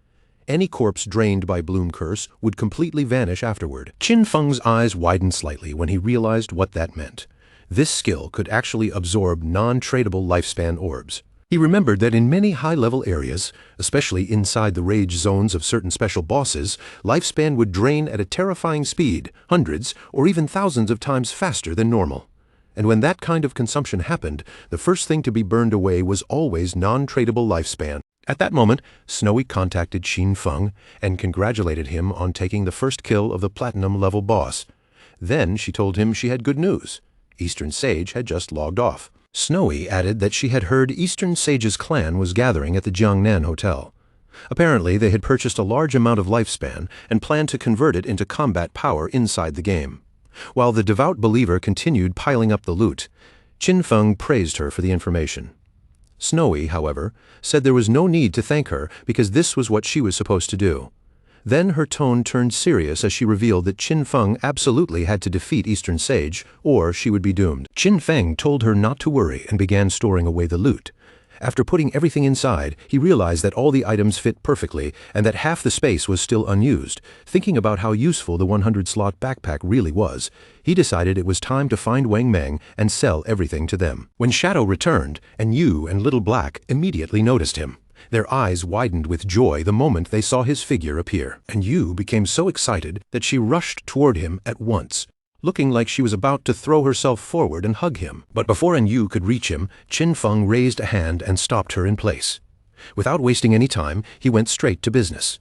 Any corpse drained by Bloom Curse would completely vanish afterward. Qin Feng's eyes widened slightly when he realized what that meant. This skill could actually absorb non-tradable lifespan orbs. He remembered that in many high-level areas, especially inside the rage zones of certain special bosses, lifespan would drain at a terrifying speed, hundreds or even thousands of times faster than normal. And when that kind of consumption happened, the first thing to be burned away was always non-tradable lifespan. At that moment, Snowy contacted Qin Feng and congratulated him on taking the first kill of the platinum-level boss. Then she told him she had good news. Eastern Sage had just logged off. Snowy added that she had heard Eastern Sage's clan was gathering at the Jiangnan Hotel. Apparently, they had purchased a large amount of lifespan and planned to convert it into combat power inside the game. While the devout believer continued piling up the loot, Qin Feng praised her for the information. Snowy, however, said there was no need to thank her because this was what she was supposed to do. Then her tone turned serious as she revealed that Qin Feng absolutely had to defeat Eastern Sage, or she would be doomed. Qin Feng told her not to worry and began storing away the loot. After putting everything inside, he realized that all the items fit perfectly and that half the space was still unused. Thinking about how useful the 100-slot backpack really was, he decided it was time to find Wang Meng and sell everything to them. When Shadow returned, and Yu and Little Black immediately noticed him. Their eyes widened with joy the moment they saw his figure appear, and Yu became so excited that she rushed toward him at once, looking like she was about to throw herself forward and hug him. But before Yu could reach him, Qin Feng raised a hand and stopped her in place. Without wasting any time, he went straight to business.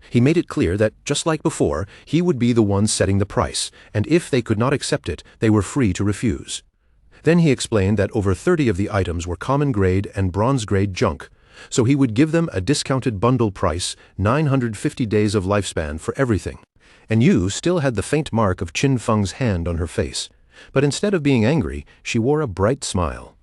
He made it clear that, just like before, he would be the one setting the price, and if they could not accept it, they were free to refuse. Then he explained that over 30 of the items were common-grade and bronze-grade junk, so he would give them a discounted bundle price, 950 days of lifespan for everything. And Yu still had the faint mark of Qin Feng's hand on her face, but instead of being angry, she wore a bright smile.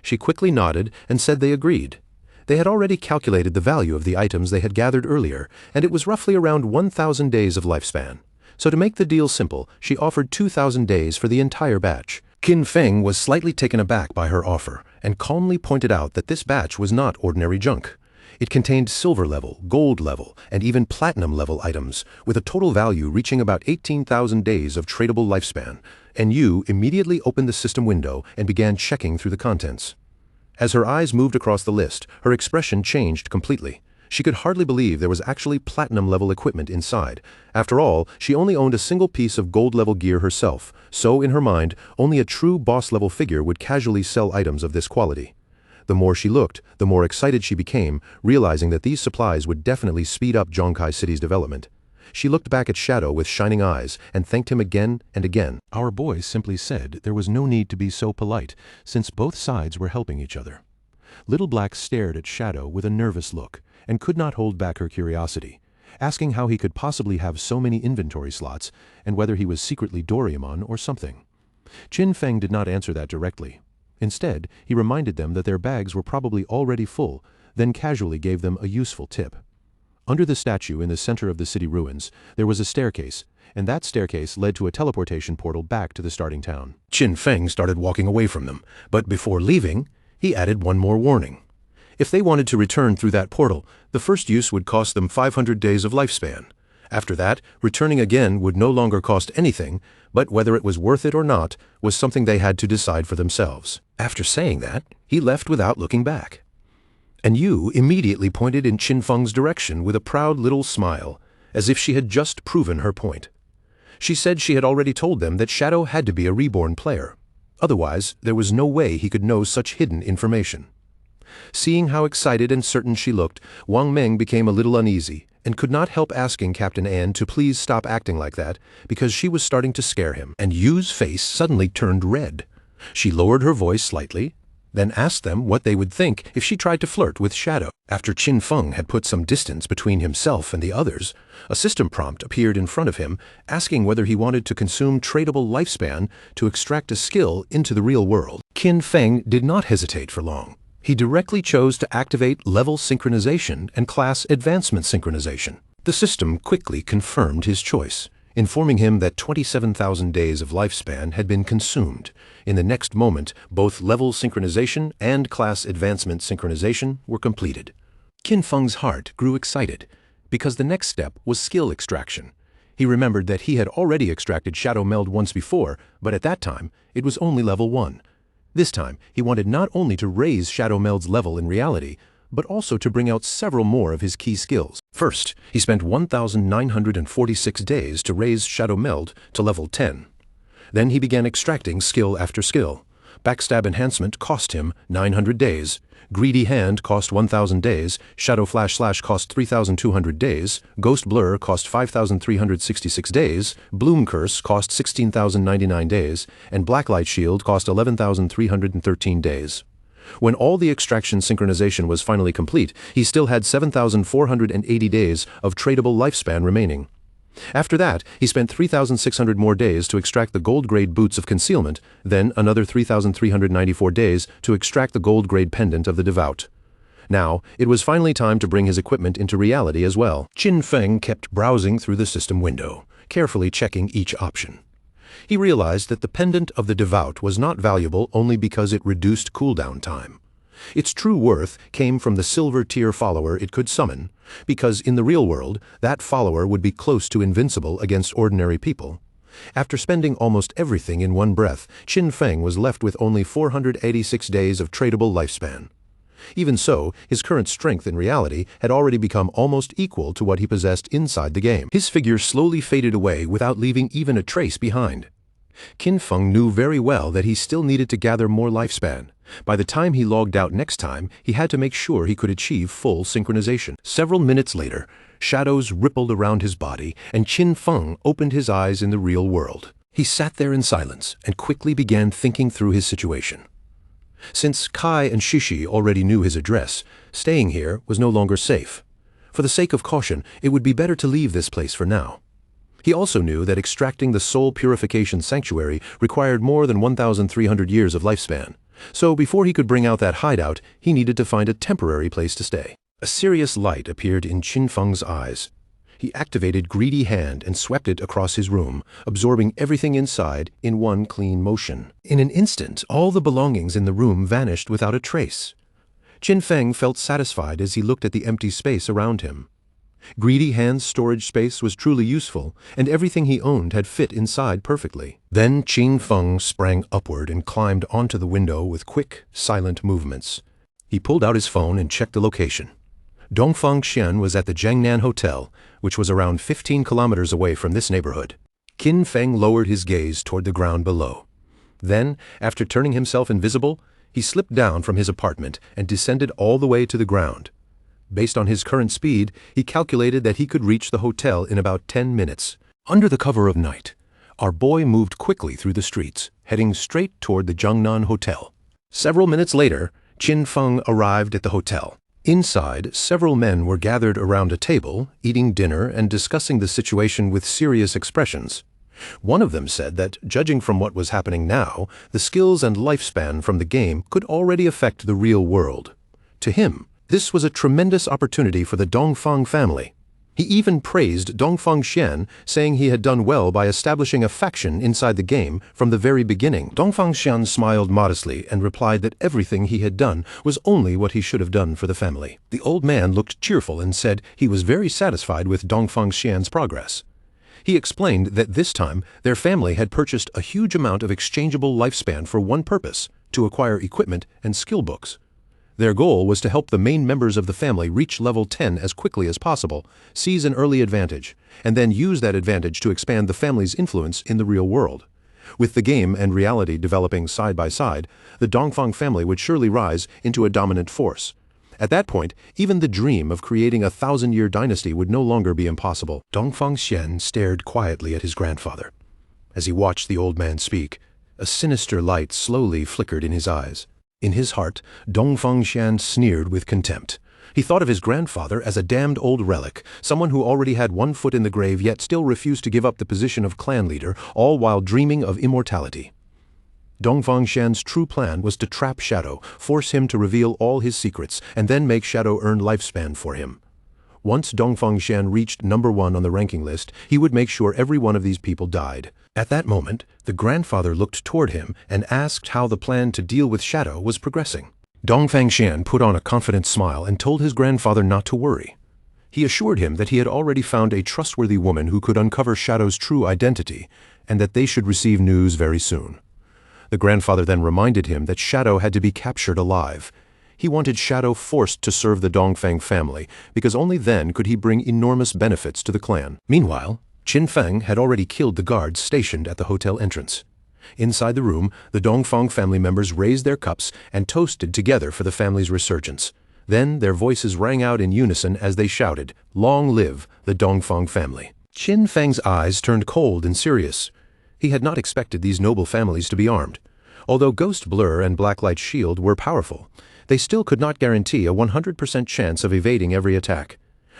She quickly nodded and said they agreed. They had already calculated the value of the items they had gathered earlier, and it was roughly around 1,000 days of lifespan. So to make the deal simple, she offered 2,000 days for the entire batch. Qin Feng was slightly taken aback by her offer, and calmly pointed out that this batch was not ordinary junk. It contained silver-level, gold-level, and even platinum-level items, with a total value reaching about 18,000 days of tradable lifespan, and Yu immediately opened the system window and began checking through the contents. As her eyes moved across the list, her expression changed completely. She could hardly believe there was actually platinum-level equipment inside. After all, she only owned a single piece of gold-level gear herself, so in her mind, only a true boss-level figure would casually sell items of this quality. The more she looked, the more excited she became, realizing that these supplies would definitely speed up Zhongkai City's development. She looked back at Shadow with shining eyes and thanked him again and again. Our boys simply said there was no need to be so polite, since both sides were helping each other. Little Black stared at Shadow with a nervous look, and could not hold back her curiosity, asking how he could possibly have so many inventory slots, and whether he was secretly Doraemon or something. Qin Feng did not answer that directly. Instead, he reminded them that their bags were probably already full, then casually gave them a useful tip. Under the statue in the center of the city ruins, there was a staircase, and that staircase led to a teleportation portal back to the starting town. Qin Feng started walking away from them, but before leaving, he added one more warning. If they wanted to return through that portal, the first use would cost them 500 days of lifespan. After that, returning again would no longer cost anything, but whether it was worth it or not was something they had to decide for themselves. After saying that, he left without looking back. And Yu immediately pointed in Qin Feng's direction with a proud little smile, as if she had just proven her point. She said she had already told them that Shadow had to be a reborn player. Otherwise, there was no way he could know such hidden information. Seeing how excited and certain she looked, Wang Meng became a little uneasy and could not help asking Captain An to please stop acting like that because she was starting to scare him. And Yu's face suddenly turned red. She lowered her voice slightly, then asked them what they would think if she tried to flirt with Shadow. After Qin Feng had put some distance between himself and the others, a system prompt appeared in front of him, asking whether he wanted to consume tradable lifespan to extract a skill into the real world. Qin Feng did not hesitate for long. He directly chose to activate level synchronization and class advancement synchronization. The system quickly confirmed his choice, informing him that 27,000 days of lifespan had been consumed. In the next moment, both level synchronization and class advancement synchronization were completed. Qin Feng's heart grew excited, because the next step was skill extraction. He remembered that he had already extracted Shadow Meld once before, but at that time, it was only level 1. This time, he wanted not only to raise Shadow Meld's level in reality, but also to bring out several more of his key skills. First, he spent 1,946 days to raise Shadow Meld to level 10. Then he began extracting skill after skill. Backstab Enhancement cost him 900 days. Greedy Hand cost 1,000 days. Shadow Flash Slash cost 3,200 days. Ghost Blur cost 5,366 days. Bloom Curse cost 16,099 days. And Blacklight Shield cost 11,313 days. When all the extraction synchronization was finally complete, he still had 7,480 days of tradable lifespan remaining. After that, he spent 3,600 more days to extract the gold-grade Boots of Concealment, then another 3,394 days to extract the gold-grade Pendant of the Devout. Now, it was finally time to bring his equipment into reality as well. Qin Feng kept browsing through the system window, carefully checking each option. He realized that the Pendant of the Devout was not valuable only because it reduced cooldown time. Its true worth came from the silver tier follower it could summon, because in the real world, that follower would be close to invincible against ordinary people. After spending almost everything in one breath, Qin Feng was left with only 486 days of tradable lifespan. Even so, his current strength in reality had already become almost equal to what he possessed inside the game. His figure slowly faded away without leaving even a trace behind. Qin Feng knew very well that he still needed to gather more lifespan. By the time he logged out next time, he had to make sure he could achieve full synchronization. Several minutes later, shadows rippled around his body, and Qin Feng opened his eyes in the real world. He sat there in silence and quickly began thinking through his situation. Since Kai and Shishi already knew his address, staying here was no longer safe. For the sake of caution, it would be better to leave this place for now. He also knew that extracting the Soul Purification Sanctuary required more than 1,300 years of lifespan. So before he could bring out that hideout, he needed to find a temporary place to stay. A serious light appeared in Qin Feng's eyes. He activated Greedy Hand and swept it across his room, absorbing everything inside in one clean motion. In an instant, all the belongings in the room vanished without a trace. Qin Feng felt satisfied as he looked at the empty space around him. Greedy Hand's storage space was truly useful, and everything he owned had fit inside perfectly. Then Qin Feng sprang upward and climbed onto the window with quick, silent movements. He pulled out his phone and checked the location. Dongfang Xian was at the Jiangnan Hotel, which was around 15 kilometers away from this neighborhood. Qin Feng lowered his gaze toward the ground below. Then, after turning himself invisible, he slipped down from his apartment and descended all the way to the ground. Based on his current speed, he calculated that he could reach the hotel in about 10 minutes. Under the cover of night, our boy moved quickly through the streets, heading straight toward the Jiangnan Hotel. Several minutes later, Qin Feng arrived at the hotel. Inside, several men were gathered around a table, eating dinner and discussing the situation with serious expressions. One of them said that, judging from what was happening now, the skills and lifespan from the game could already affect the real world. To him, this was a tremendous opportunity for the Dongfang family. He even praised Dongfang Xian, saying he had done well by establishing a faction inside the game from the very beginning. Dongfang Xian smiled modestly and replied that everything he had done was only what he should have done for the family. The old man looked cheerful and said he was very satisfied with Dongfang Xian's progress. He explained that this time their family had purchased a huge amount of exchangeable lifespan for one purpose, to acquire equipment and skill books. Their goal was to help the main members of the family reach level 10 as quickly as possible, seize an early advantage, and then use that advantage to expand the family's influence in the real world. With the game and reality developing side by side, the Dongfang family would surely rise into a dominant force. At that point, even the dream of creating a 1,000-year dynasty would no longer be impossible. Dongfang Xian stared quietly at his grandfather. As he watched the old man speak, a sinister light slowly flickered in his eyes. In his heart, Dongfang Xian sneered with contempt. He thought of his grandfather as a damned old relic, someone who already had one foot in the grave yet still refused to give up the position of clan leader, all while dreaming of immortality. Dongfang Xian's true plan was to trap Shadow, force him to reveal all his secrets, and then make Shadow earn lifespan for him. Once Dongfang Xian reached number 1 on the ranking list, he would make sure every one of these people died. At that moment, the grandfather looked toward him and asked how the plan to deal with Shadow was progressing. Dongfang Xian put on a confident smile and told his grandfather not to worry. He assured him that he had already found a trustworthy woman who could uncover Shadow's true identity, and that they should receive news very soon. The grandfather then reminded him that Shadow had to be captured alive. He wanted Shadow forced to serve the Dongfang family, because only then could he bring enormous benefits to the clan. Meanwhile, Qin Feng had already killed the guards stationed at the hotel entrance. Inside the room, the Dongfang family members raised their cups and toasted together for the family's resurgence. Then their voices rang out in unison as they shouted, "Long live the Dongfang family." Qin Feng's eyes turned cold and serious. He had not expected these noble families to be armed. Although Ghost Blur and Blacklight Shield were powerful, they still could not guarantee a 100% chance of evading every attack.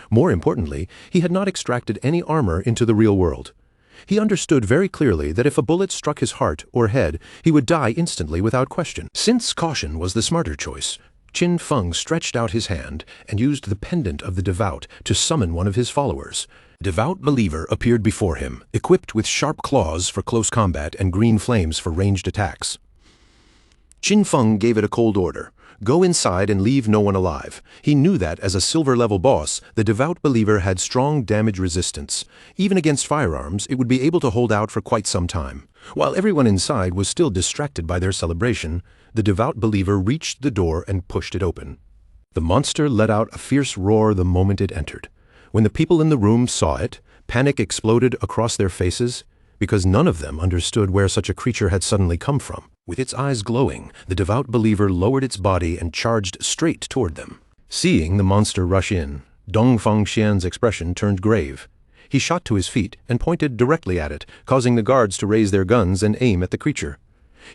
More importantly, he had not extracted any armor into the real world. He understood very clearly that if a bullet struck his heart or head, he would die instantly without question. Since caution was the smarter choice, Qin Feng stretched out his hand and used the pendant of the devout to summon one of his followers. A devout believer appeared before him, equipped with sharp claws for close combat and green flames for ranged attacks. Qin Feng gave it a cold order. Go inside and leave no one alive. He knew that, as a silver-level boss, the devout believer had strong damage resistance. Even against firearms, it would be able to hold out for quite some time. While everyone inside was still distracted by their celebration, the devout believer reached the door and pushed it open. The monster let out a fierce roar the moment it entered. When the people in the room saw it, panic exploded across their faces, because none of them understood where such a creature had suddenly come from. With its eyes glowing, the devout believer lowered its body and charged straight toward them. Seeing the monster rush in, Dongfang Xian's expression turned grave. He shot to his feet and pointed directly at it, causing the guards to raise their guns and aim at the creature.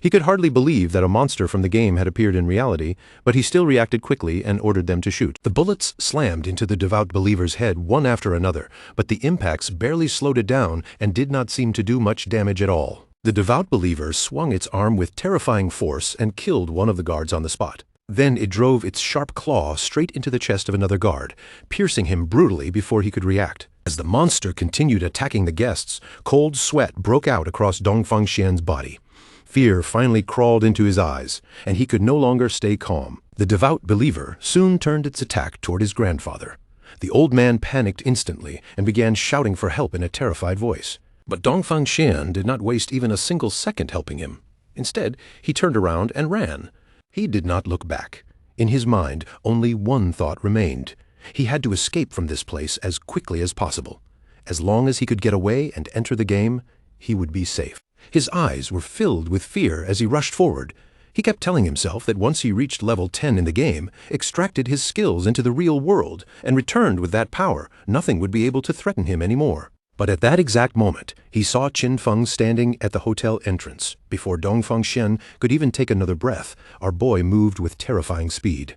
He could hardly believe that a monster from the game had appeared in reality, but he still reacted quickly and ordered them to shoot. The bullets slammed into the devout believer's head one after another, but the impacts barely slowed it down and did not seem to do much damage at all. The devout believer swung its arm with terrifying force and killed one of the guards on the spot. Then it drove its sharp claw straight into the chest of another guard, piercing him brutally before he could react. As the monster continued attacking the guests, cold sweat broke out across Dongfang Xian's body. Fear finally crawled into his eyes, and he could no longer stay calm. The devout believer soon turned its attack toward his grandfather. The old man panicked instantly and began shouting for help in a terrified voice. But Dongfang Xian did not waste even a single second helping him. Instead, he turned around and ran. He did not look back. In his mind, only one thought remained. He had to escape from this place as quickly as possible. As long as he could get away and enter the game, he would be safe. His eyes were filled with fear as he rushed forward. He kept telling himself that once he reached level 10 in the game, extracted his skills into the real world, and returned with that power, nothing would be able to threaten him anymore. But at that exact moment, he saw Qin Feng standing at the hotel entrance. Before Dongfang Xian could even take another breath, our boy moved with terrifying speed.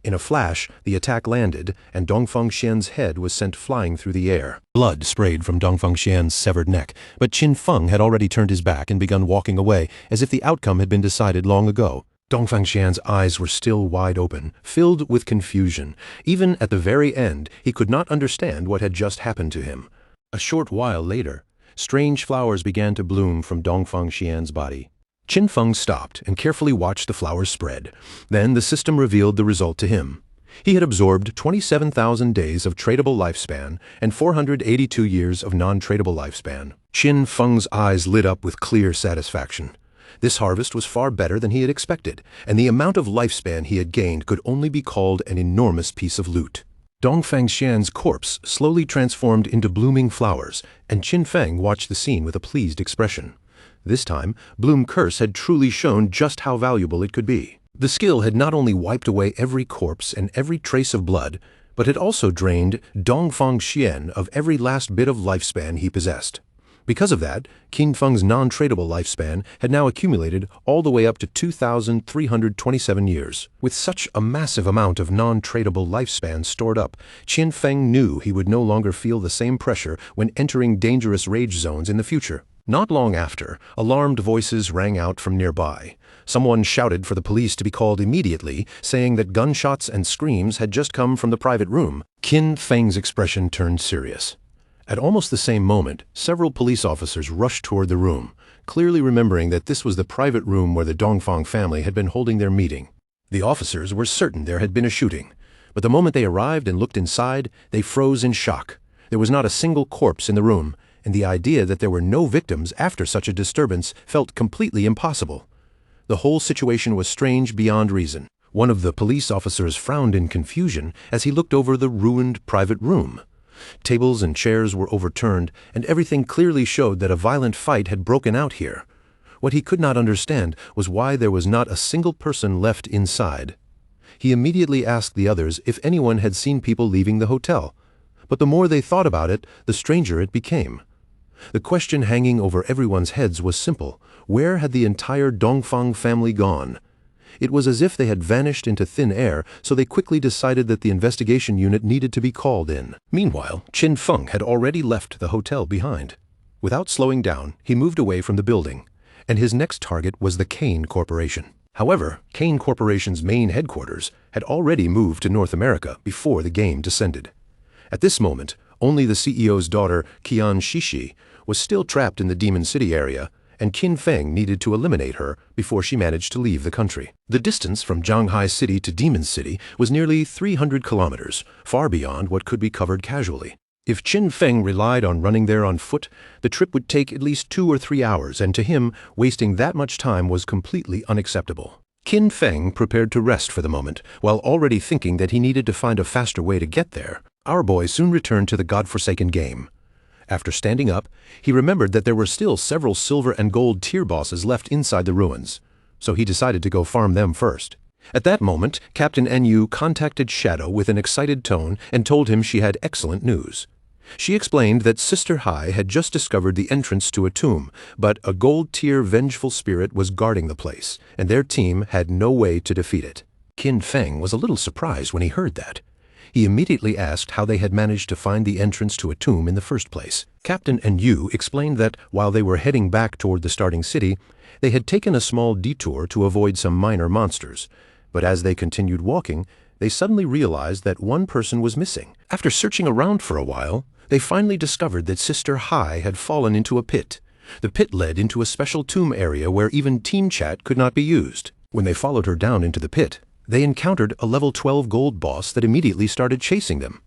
In a flash, the attack landed, and Dongfang Xian's head was sent flying through the air. Blood sprayed from Dongfang Xian's severed neck, but Qin Feng had already turned his back and begun walking away, as if the outcome had been decided long ago. Dongfang Xian's eyes were still wide open, filled with confusion. Even at the very end, he could not understand what had just happened to him. A short while later, strange flowers began to bloom from Dongfang Xian's body. Qin Feng stopped and carefully watched the flowers spread. Then the system revealed the result to him. He had absorbed 27,000 days of tradable lifespan and 482 years of non-tradable lifespan. Qin Feng's eyes lit up with clear satisfaction. This harvest was far better than he had expected, and the amount of lifespan he had gained could only be called an enormous piece of loot. Dongfang Xian's corpse slowly transformed into blooming flowers, and Qin Feng watched the scene with a pleased expression. This time, Bloom Curse had truly shown just how valuable it could be. The skill had not only wiped away every corpse and every trace of blood, but had also drained Dongfang Xian of every last bit of lifespan he possessed. Because of that, Qin Feng's non-tradable lifespan had now accumulated all the way up to 2,327 years. With such a massive amount of non-tradable lifespan stored up, Qin Feng knew he would no longer feel the same pressure when entering dangerous rage zones in the future. Not long after, alarmed voices rang out from nearby. Someone shouted for the police to be called immediately, saying that gunshots and screams had just come from the private room. Qin Feng's expression turned serious. At almost the same moment, several police officers rushed toward the room, clearly remembering that this was the private room where the Dongfang family had been holding their meeting. The officers were certain there had been a shooting, but the moment they arrived and looked inside, they froze in shock. There was not a single corpse in the room, and the idea that there were no victims after such a disturbance felt completely impossible. The whole situation was strange beyond reason. One of the police officers frowned in confusion as he looked over the ruined private room. Tables and chairs were overturned, and everything clearly showed that a violent fight had broken out here. What he could not understand was why there was not a single person left inside. He immediately asked the others if anyone had seen people leaving the hotel, but the more they thought about it, the stranger it became. The question hanging over everyone's heads was simple: where had the entire Dongfang family gone? It was as if they had vanished into thin air, so they quickly decided that the investigation unit needed to be called in. Meanwhile, Qin Feng had already left the hotel behind. Without slowing down, he moved away from the building, and his next target was the Kane Corporation. However, Kane Corporation's main headquarters had already moved to North America before the game descended. At this moment, only the CEO's daughter, Qian Shishi, was still trapped in the Demon City area, and Qin Feng needed to eliminate her before she managed to leave the country. The distance from Zhanghai City to Demon City was nearly 300 kilometers, far beyond what could be covered casually. If Qin Feng relied on running there on foot, the trip would take at least 2 or 3 hours, and to him, wasting that much time was completely unacceptable. Qin Feng prepared to rest for the moment, while already thinking that he needed to find a faster way to get there. Our boy soon returned to the godforsaken game. After standing up, he remembered that there were still several silver and gold tier bosses left inside the ruins, so he decided to go farm them first. At that moment, Captain NU contacted Shadow with an excited tone and told him she had excellent news. She explained that Sister Hai had just discovered the entrance to a tomb, but a gold-tier vengeful spirit was guarding the place, and their team had no way to defeat it. Qin Feng was a little surprised when he heard that. He immediately asked how they had managed to find the entrance to a tomb in the first place. Captain NU explained that while they were heading back toward the starting city, they had taken a small detour to avoid some minor monsters, but as they continued walking, they suddenly realized that one person was missing. After searching around for a while, they finally discovered that Sister Hai had fallen into a pit. The pit led into a special tomb area where even team chat could not be used. When they followed her down into the pit, they encountered a level 12 gold boss that immediately started chasing them.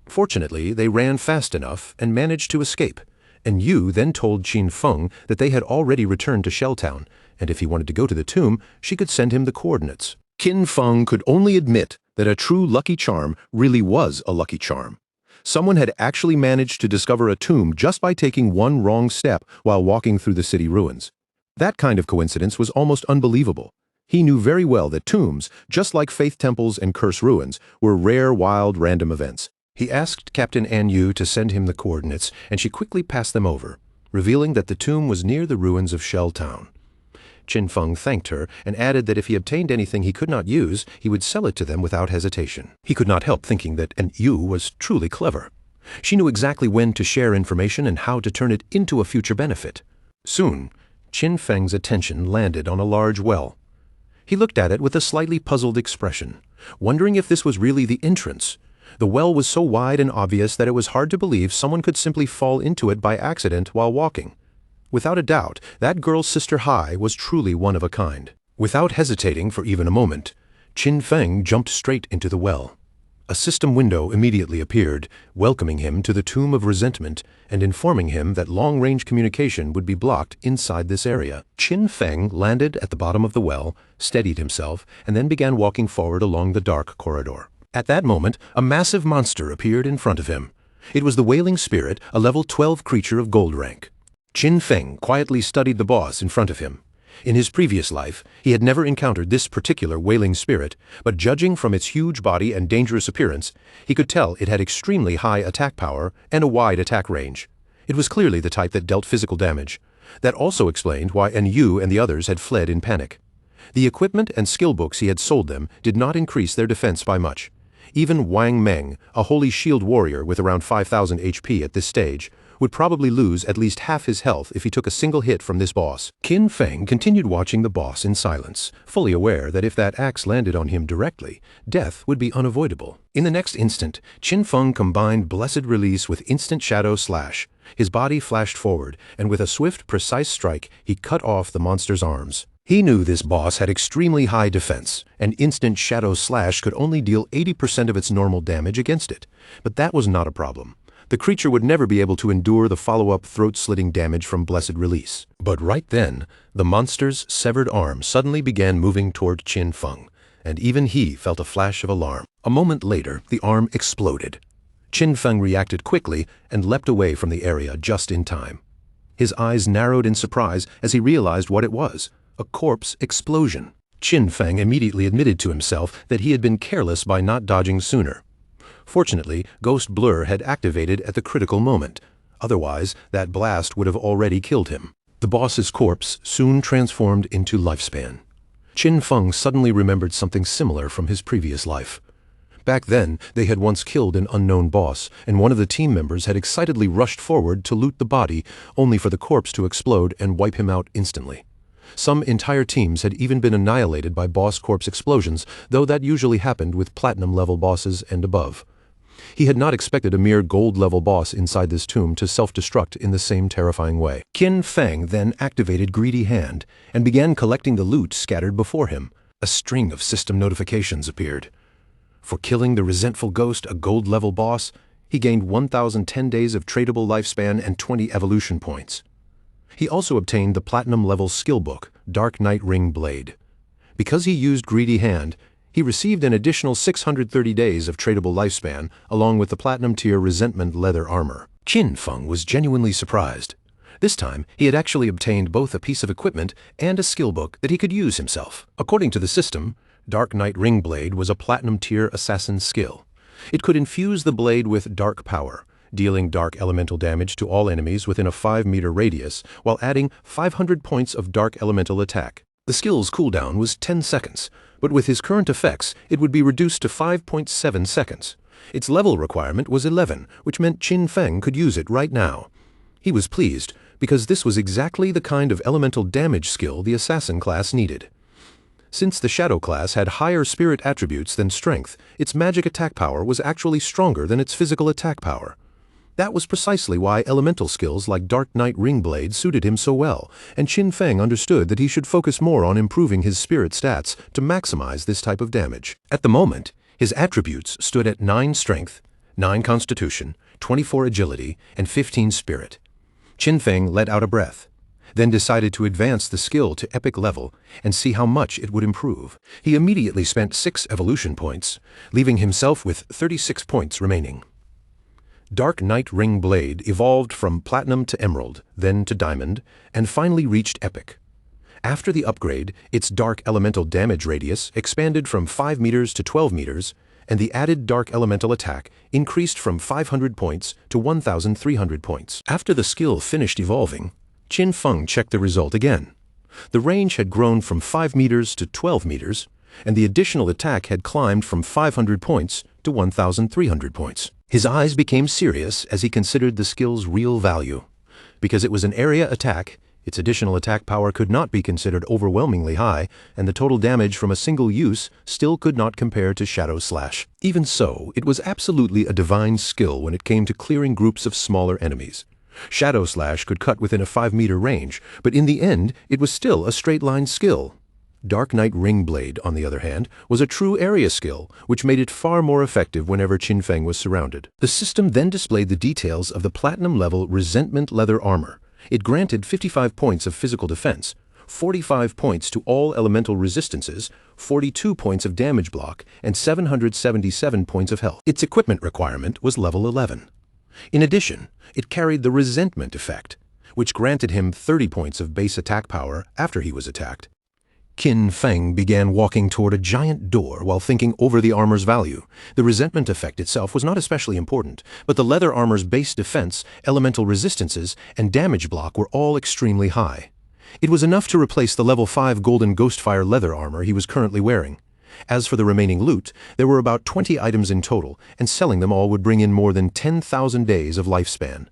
Fortunately, they ran fast enough and managed to escape, and Yu then told Qin Feng that they had already returned to Shelltown, and if he wanted to go to the tomb, she could send him the coordinates. Qin Feng could only admit that a true lucky charm really was a lucky charm. Someone had actually managed to discover a tomb just by taking one wrong step while walking through the city ruins. That kind of coincidence was almost unbelievable. He knew very well that tombs, just like faith temples and curse ruins, were rare, wild, random events. He asked Captain An Yu to send him the coordinates, and she quickly passed them over, revealing that the tomb was near the ruins of Shelltown. Qin Feng thanked her and added that if he obtained anything he could not use, he would sell it to them without hesitation. He could not help thinking that An Yu was truly clever. She knew exactly when to share information and how to turn it into a future benefit. Soon, Qin Feng's attention landed on a large well. He looked at it with a slightly puzzled expression, wondering if this was really the entrance. The well was so wide and obvious that it was hard to believe someone could simply fall into it by accident while walking. Without a doubt, that girl's Sister Hai was truly one of a kind. Without hesitating for even a moment, Qin Feng jumped straight into the well. A system window immediately appeared, welcoming him to the Tomb of Resentment and informing him that long-range communication would be blocked inside this area. Qin Feng landed at the bottom of the well, steadied himself, and then began walking forward along the dark corridor. At that moment, a massive monster appeared in front of him. It was the Wailing Spirit, a level 12 creature of gold rank. Qin Feng quietly studied the boss in front of him. In his previous life, he had never encountered this particular Wailing Spirit, but judging from its huge body and dangerous appearance, he could tell it had extremely high attack power and a wide attack range. It was clearly the type that dealt physical damage. That also explained why An Yu and the others had fled in panic. The equipment and skill books he had sold them did not increase their defense by much. Even Wang Meng, a holy shield warrior with around 5,000 HP at this stage, would probably lose at least half his health if he took a single hit from this boss. Qin Feng continued watching the boss in silence, fully aware that if that axe landed on him directly, death would be unavoidable. In the next instant, Qin Feng combined Blessed Release with Instant Shadow Slash. His body flashed forward, and with a swift, precise strike, he cut off the monster's arms. He knew this boss had extremely high defense, and Instant Shadow Slash could only deal 80% of its normal damage against it. But that was not a problem. The creature would never be able to endure the follow-up throat-slitting damage from Blessed Release. But right then, the monster's severed arm suddenly began moving toward Qin Feng, and even he felt a flash of alarm. A moment later, the arm exploded. Qin Feng reacted quickly and leapt away from the area just in time. His eyes narrowed in surprise as he realized what it was: a corpse explosion. Qin Feng immediately admitted to himself that he had been careless by not dodging sooner. Fortunately, Ghost Blur had activated at the critical moment. Otherwise, that blast would have already killed him. The boss's corpse soon transformed into Lifespan. Qin Feng suddenly remembered something similar from his previous life. Back then, they had once killed an unknown boss, and one of the team members had excitedly rushed forward to loot the body, only for the corpse to explode and wipe him out instantly. Some entire teams had even been annihilated by boss corpse explosions, though that usually happened with platinum-level bosses and above. He had not expected a mere gold-level boss inside this tomb to self-destruct in the same terrifying way. Qin Feng then activated Greedy Hand and began collecting the loot scattered before him. A string of system notifications appeared. For killing the resentful ghost, a gold-level boss, he gained 1,010 days of tradable lifespan and 20 evolution points. He also obtained the platinum-level skill book, Dark Knight Ring Blade. Because he used Greedy Hand, he received an additional 630 days of tradable lifespan, along with the platinum-tier Resentment leather armor. Qin Feng was genuinely surprised. This time, he had actually obtained both a piece of equipment and a skill book that he could use himself. According to the system, Dark Knight Ring Blade was a platinum-tier assassin skill. It could infuse the blade with dark power, dealing dark elemental damage to all enemies within a 5-meter radius, while adding 500 points of dark elemental attack. The skill's cooldown was 10 seconds, but with his current effects, it would be reduced to 5.7 seconds. Its level requirement was 11, which meant Qin Feng could use it right now. He was pleased, because this was exactly the kind of elemental damage skill the assassin class needed. Since the Shadow class had higher spirit attributes than strength, its magic attack power was actually stronger than its physical attack power. That was precisely why elemental skills like Dark Knight Ring Blade suited him so well, and Qin Feng understood that he should focus more on improving his spirit stats to maximize this type of damage. At the moment, his attributes stood at 9 strength, 9 constitution, 24 agility, and 15 spirit. Qin Feng let out a breath, then decided to advance the skill to epic level and see how much it would improve. He immediately spent 6 evolution points, leaving himself with 36 points remaining. Dark Knight Ring Blade evolved from Platinum to Emerald, then to Diamond, and finally reached Epic. After the upgrade, its dark elemental damage radius expanded from 5 meters to 12 meters, and the added dark elemental attack increased from 500 points to 1,300 points. After the skill finished evolving, Qin Feng checked the result again. The range had grown from 5 meters to 12 meters, and the additional attack had climbed from 500 points to 1,300 points. His eyes became serious as he considered the skill's real value. Because it was an area attack, its additional attack power could not be considered overwhelmingly high, and the total damage from a single use still could not compare to Shadow Slash. Even so, it was absolutely a divine skill when it came to clearing groups of smaller enemies. Shadow Slash could cut within a 5-meter range, but in the end, it was still a straight-line skill. Dark Knight Ring Blade, on the other hand, was a true area skill, which made it far more effective whenever Qin Feng was surrounded. The system then displayed the details of the platinum-level Resentment leather armor. It granted 55 points of physical defense, 45 points to all elemental resistances, 42 points of damage block, and 777 points of health. Its equipment requirement was level 11. In addition, it carried the Resentment effect, which granted him 30 points of base attack power after he was attacked. Qin Feng began walking toward a giant door while thinking over the armor's value. The Resentment effect itself was not especially important, but the leather armor's base defense, elemental resistances, and damage block were all extremely high. It was enough to replace the level 5 Golden Ghostfire leather armor he was currently wearing. As for the remaining loot, there were about 20 items in total, and selling them all would bring in more than 10,000 days of lifespan.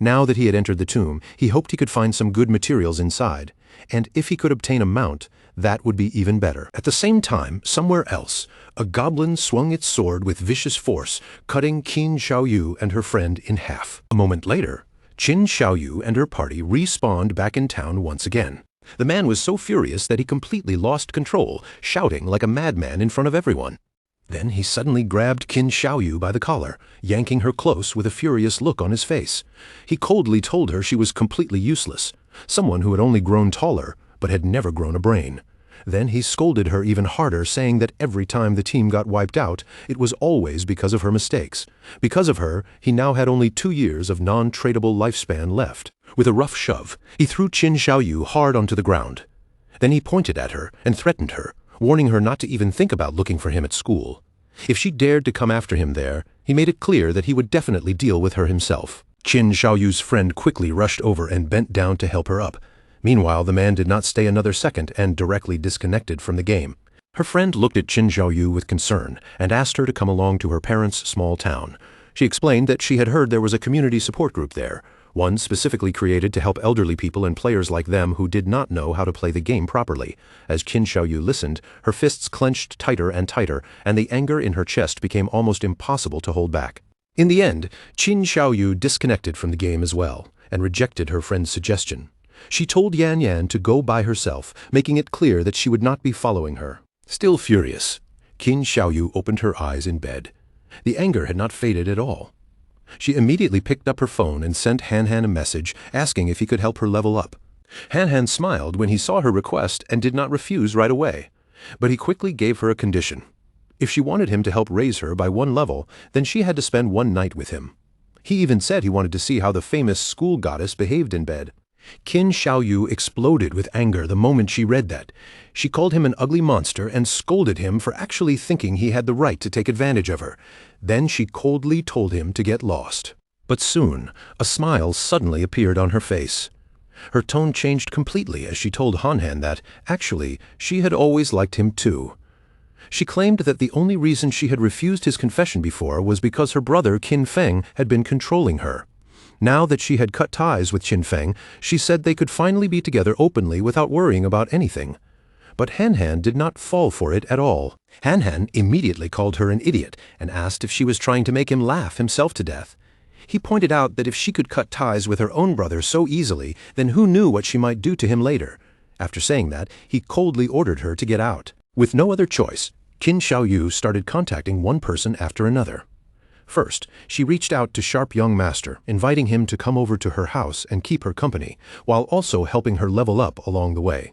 Now that he had entered the tomb, he hoped he could find some good materials inside, and if he could obtain a mount, that would be even better. At the same time, somewhere else, a goblin swung its sword with vicious force, cutting Qin Xiaoyu and her friend in half. A moment later, Qin Xiaoyu and her party respawned back in town once again. The man was so furious that he completely lost control, shouting like a madman in front of everyone. Then he suddenly grabbed Qin Xiaoyu by the collar, yanking her close with a furious look on his face. He coldly told her she was completely useless, someone who had only grown taller, but had never grown a brain. Then he scolded her even harder, saying that every time the team got wiped out, it was always because of her mistakes. Because of her, he now had only 2 years of non-tradable lifespan left. With a rough shove, he threw Qin Xiaoyu hard onto the ground. Then he pointed at her and threatened her, warning her not to even think about looking for him at school. If she dared to come after him there, he made it clear that he would definitely deal with her himself. Qin Xiaoyu's friend quickly rushed over and bent down to help her up. Meanwhile, the man did not stay another second and directly disconnected from the game. Her friend looked at Qin Xiaoyu with concern and asked her to come along to her parents' small town. She explained that she had heard there was a community support group there, one specifically created to help elderly people and players like them who did not know how to play the game properly. As Qin Xiaoyu listened, her fists clenched tighter and tighter, and the anger in her chest became almost impossible to hold back. In the end, Qin Xiaoyu disconnected from the game as well, and rejected her friend's suggestion. She told Yan Yan to go by herself, making it clear that she would not be following her. Still furious, Qin Xiaoyu opened her eyes in bed. The anger had not faded at all. She immediately picked up her phone and sent Han Han a message asking if he could help her level up. Han Han smiled when he saw her request and did not refuse right away. But he quickly gave her a condition. If she wanted him to help raise her by 1 level, then she had to spend 1 night with him. He even said he wanted to see how the famous school goddess behaved in bed. Qin Xiaoyu exploded with anger the moment she read that. She called him an ugly monster and scolded him for actually thinking he had the right to take advantage of her. Then she coldly told him to get lost. But soon, a smile suddenly appeared on her face. Her tone changed completely as she told Han Han that, actually, she had always liked him too. She claimed that the only reason she had refused his confession before was because her brother Qin Feng had been controlling her. Now that she had cut ties with Qin Feng, she said they could finally be together openly without worrying about anything. But Han Han did not fall for it at all. Han Han immediately called her an idiot and asked if she was trying to make him laugh himself to death. He pointed out that if she could cut ties with her own brother so easily, then who knew what she might do to him later. After saying that, he coldly ordered her to get out. With no other choice, Qin Xiaoyu started contacting one person after another. First, she reached out to Sharp Young Master, inviting him to come over to her house and keep her company, while also helping her level up along the way.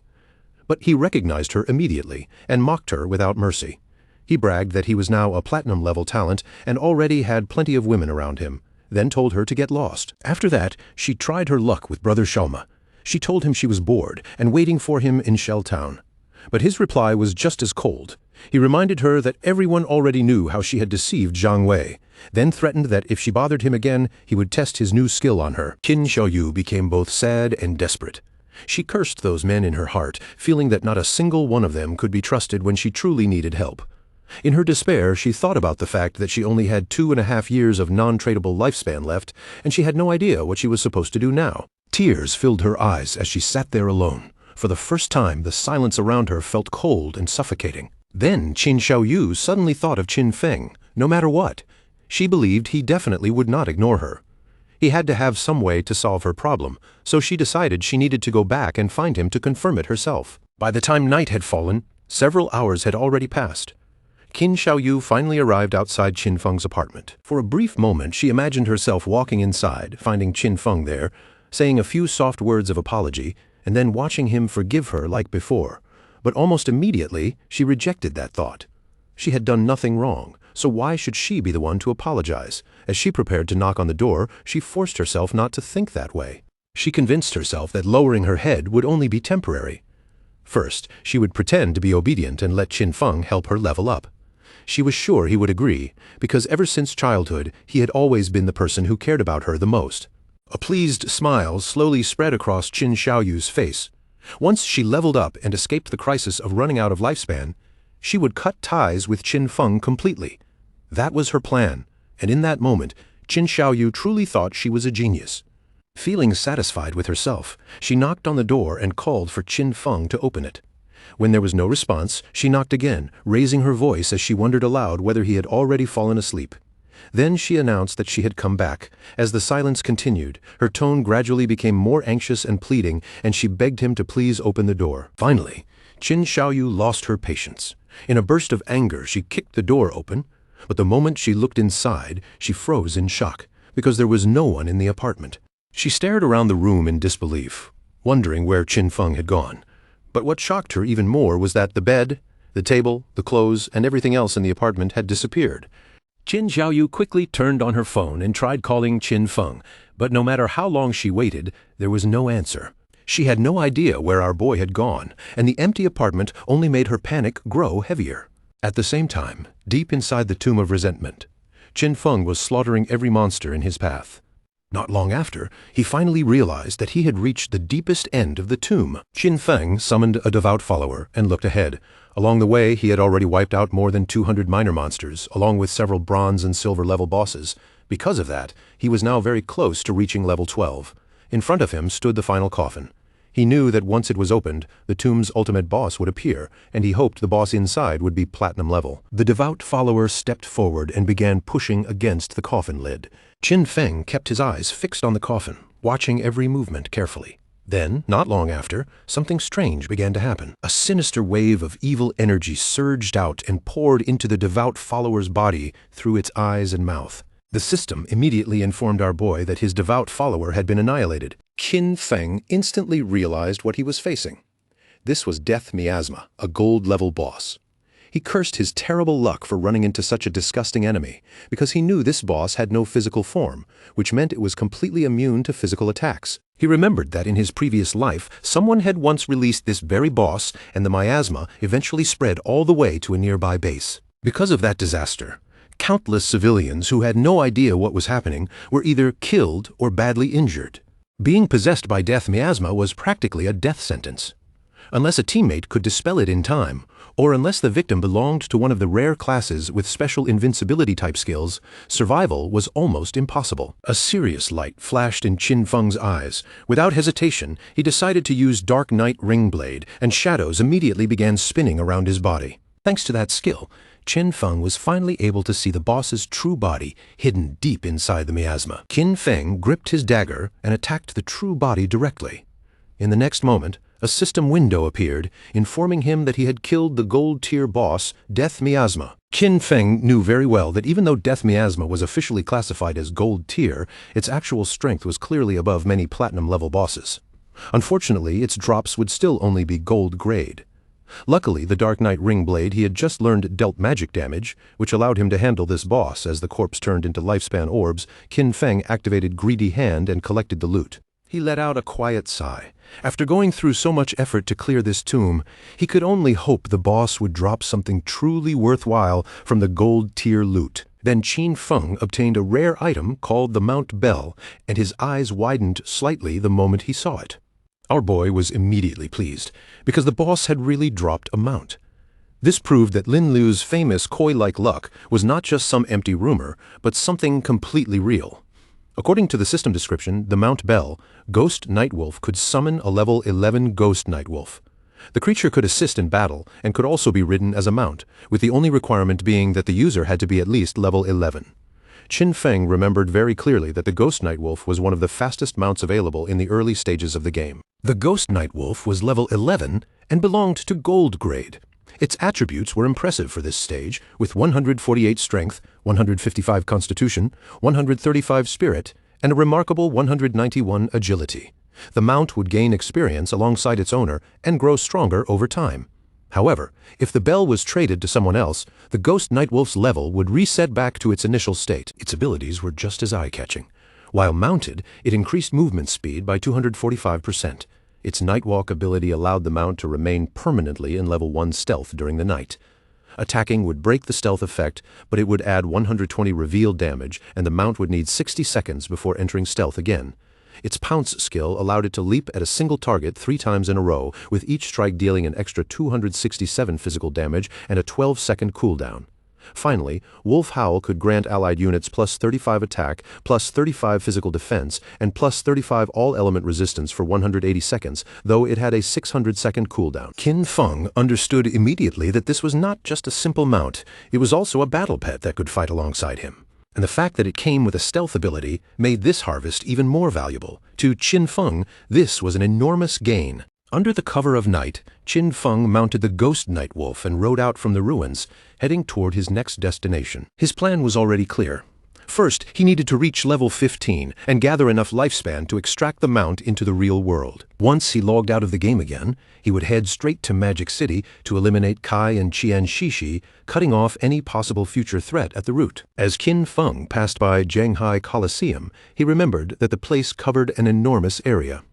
But he recognized her immediately and mocked her without mercy. He bragged that he was now a platinum-level talent and already had plenty of women around him, then told her to get lost. After that, she tried her luck with Brother Xiaoma. She told him she was bored and waiting for him in Shell Town. But his reply was just as cold. He reminded her that everyone already knew how she had deceived Zhang Wei, then threatened that if she bothered him again, he would test his new skill on her. Qin Xiaoyu became both sad and desperate. She cursed those men in her heart, feeling that not a single one of them could be trusted when she truly needed help. In her despair, she thought about the fact that she only had 2.5 years of non-tradable lifespan left, and she had no idea what she was supposed to do now. Tears filled her eyes as she sat there alone. For the first time, the silence around her felt cold and suffocating. Then Qin Xiaoyu suddenly thought of Qin Feng, no matter what. She believed he definitely would not ignore her. He had to have some way to solve her problem, so she decided she needed to go back and find him to confirm it herself. By the time night had fallen, several hours had already passed. Qin Xiaoyu finally arrived outside Qin Feng's apartment. For a brief moment, she imagined herself walking inside, finding Qin Feng there, saying a few soft words of apology, and then watching him forgive her like before. But almost immediately, she rejected that thought. She had done nothing wrong, so why should she be the one to apologize? As she prepared to knock on the door, she forced herself not to think that way. She convinced herself that lowering her head would only be temporary. First, she would pretend to be obedient and let Qin Feng help her level up. She was sure he would agree, because ever since childhood, he had always been the person who cared about her the most. A pleased smile slowly spread across Qin Xiaoyu's face. Once she leveled up and escaped the crisis of running out of lifespan, she would cut ties with Qin Feng completely. That was her plan, and in that moment, Qin Xiaoyu truly thought she was a genius. Feeling satisfied with herself, she knocked on the door and called for Qin Feng to open it. When there was no response, she knocked again, raising her voice as she wondered aloud whether he had already fallen asleep. Then she announced that she had come back. As the silence continued, her tone gradually became more anxious and pleading, and she begged him to please open the door. Finally, Qin Xiaoyu lost her patience. In a burst of anger, she kicked the door open, but the moment she looked inside, she froze in shock, because there was no one in the apartment. She stared around the room in disbelief, wondering where Qin Feng had gone. But what shocked her even more was that the bed, the table, the clothes, and everything else in the apartment had disappeared. Qin Xiaoyu quickly turned on her phone and tried calling Qin Feng, but no matter how long she waited, there was no answer. She had no idea where our boy had gone, and the empty apartment only made her panic grow heavier. At the same time, deep inside the tomb of resentment, Qin Feng was slaughtering every monster in his path. Not long after, he finally realized that he had reached the deepest end of the tomb. Qin Feng summoned a devout follower and looked ahead. Along the way, he had already wiped out more than 200 minor monsters, along with several bronze and silver level bosses. Because of that, he was now very close to reaching level 12. In front of him stood the final coffin. He knew that once it was opened, the tomb's ultimate boss would appear, and he hoped the boss inside would be platinum level. The devout follower stepped forward and began pushing against the coffin lid. Qin Feng kept his eyes fixed on the coffin, watching every movement carefully. Then, not long after, something strange began to happen. A sinister wave of evil energy surged out and poured into the devout follower's body through its eyes and mouth. The system immediately informed our boy that his devout follower had been annihilated. Qin Feng instantly realized what he was facing. This was Death Miasma, a gold-level boss. He cursed his terrible luck for running into such a disgusting enemy, because he knew this boss had no physical form, which meant it was completely immune to physical attacks. He remembered that in his previous life, someone had once released this very boss, and the miasma eventually spread all the way to a nearby base. Because of that disaster, countless civilians who had no idea what was happening were either killed or badly injured. Being possessed by Death Miasma was practically a death sentence. Unless a teammate could dispel it in time, or unless the victim belonged to one of the rare classes with special invincibility-type skills, survival was almost impossible. A serious light flashed in Qin Feng's eyes. Without hesitation, he decided to use Dark Night Ring Blade, and shadows immediately began spinning around his body. Thanks to that skill, Qin Feng was finally able to see the boss's true body hidden deep inside the miasma. Qin Feng gripped his dagger and attacked the true body directly. In the next moment, a system window appeared, informing him that he had killed the gold-tier boss, Death Miasma. Qin Feng knew very well that even though Death Miasma was officially classified as gold-tier, its actual strength was clearly above many platinum-level bosses. Unfortunately, its drops would still only be gold-grade. Luckily, the Dark Night Ring Blade he had just learned dealt magic damage, which allowed him to handle this boss. As the corpse turned into lifespan orbs, Qin Feng activated Greedy Hand and collected the loot. He let out a quiet sigh. After going through so much effort to clear this tomb, he could only hope the boss would drop something truly worthwhile from the gold-tier loot. Then Qin Feng obtained a rare item called the Mount Bell, and his eyes widened slightly the moment he saw it. Our boy was immediately pleased, because the boss had really dropped a mount. This proved that Lin Lu's famous koi-like luck was not just some empty rumor, but something completely real. According to the system description, the Mount Bell, Ghost Nightwolf could summon a level 11 Ghost Nightwolf. The creature could assist in battle and could also be ridden as a mount, with the only requirement being that the user had to be at least level 11. Qin Feng remembered very clearly that the Ghost Nightwolf was one of the fastest mounts available in the early stages of the game. The Ghost Nightwolf was level 11 and belonged to Gold grade. Its attributes were impressive for this stage, with 148 strength, 155 constitution, 135 spirit, and a remarkable 191 agility. The mount would gain experience alongside its owner and grow stronger over time. However, if the bell was traded to someone else, the Ghost Nightwolf's level would reset back to its initial state. Its abilities were just as eye-catching. While mounted, it increased movement speed by 245%. Its Nightwalk ability allowed the mount to remain permanently in level 1 stealth during the night. Attacking would break the stealth effect, but it would add 120 reveal damage, and the mount would need 60 seconds before entering stealth again. Its Pounce skill allowed it to leap at a single target 3 times in a row, with each strike dealing an extra 267 physical damage and a 12-second cooldown. Finally, Wolf Howl could grant allied units plus 35 attack, plus 35 physical defense, and plus 35 all-element resistance for 180 seconds, though it had a 600-second cooldown. Qin Feng understood immediately that this was not just a simple mount, it was also a battle pet that could fight alongside him. And the fact that it came with a stealth ability made this harvest even more valuable. To Qin Feng, this was an enormous gain. Under the cover of night, Qin Feng mounted the Ghost Nightwolf and rode out from the ruins, heading toward his next destination. His plan was already clear. First, he needed to reach level 15 and gather enough lifespan to extract the mount into the real world. Once he logged out of the game again, he would head straight to Magic City to eliminate Kai and Qian Shishi, cutting off any possible future threat at the root. As Qin Feng passed by Zhanghai Coliseum, he remembered that the place covered an enormous area.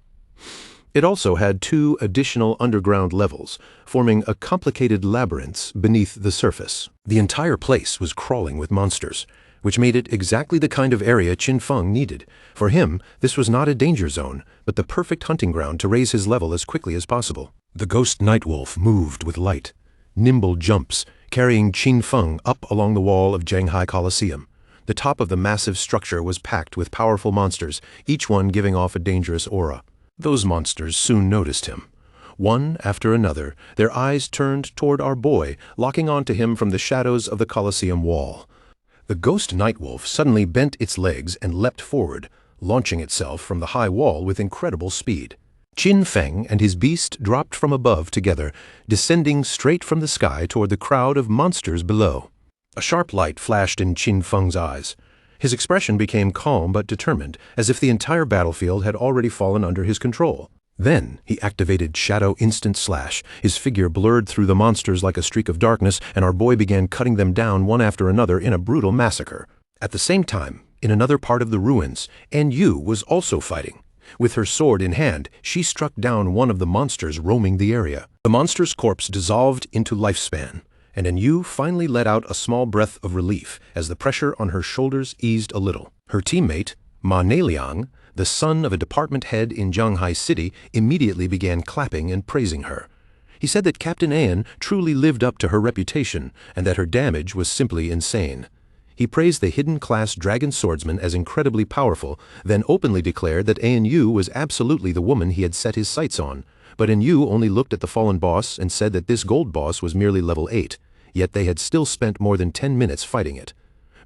It also had 2 additional underground levels, forming a complicated labyrinth beneath the surface. The entire place was crawling with monsters, which made it exactly the kind of area Qin Feng needed. For him, this was not a danger zone, but the perfect hunting ground to raise his level as quickly as possible. The ghost Nightwolf moved with light, nimble jumps, carrying Qin Feng up along the wall of Zhanghai Coliseum. The top of the massive structure was packed with powerful monsters, each one giving off a dangerous aura. Those monsters soon noticed him. One after another, their eyes turned toward our boy, locking onto him from the shadows of the Coliseum wall. The ghost Nightwolf suddenly bent its legs and leapt forward, launching itself from the high wall with incredible speed. Qin Feng and his beast dropped from above together, descending straight from the sky toward the crowd of monsters below. A sharp light flashed in Qin Feng's eyes. His expression became calm but determined, as if the entire battlefield had already fallen under his control. Then he activated Shadow Instant Slash. His figure blurred through the monsters like a streak of darkness, and our boy began cutting them down one after another in a brutal massacre. At the same time, in another part of the ruins, Yu was also fighting. With her sword in hand, she struck down one of the monsters roaming the area. The monster's corpse dissolved into lifespan, and Yu finally let out a small breath of relief as the pressure on her shoulders eased a little. Her teammate, Ma Neiliang, the son of a department head in Zhanghai City, immediately began clapping and praising her. He said that Captain An truly lived up to her reputation and that her damage was simply insane. He praised the hidden class dragon swordsman as incredibly powerful, then openly declared that Yu was absolutely the woman he had set his sights on. But Yu only looked at the fallen boss and said that this gold boss was merely level 8, yet they had still spent more than 10 minutes fighting it.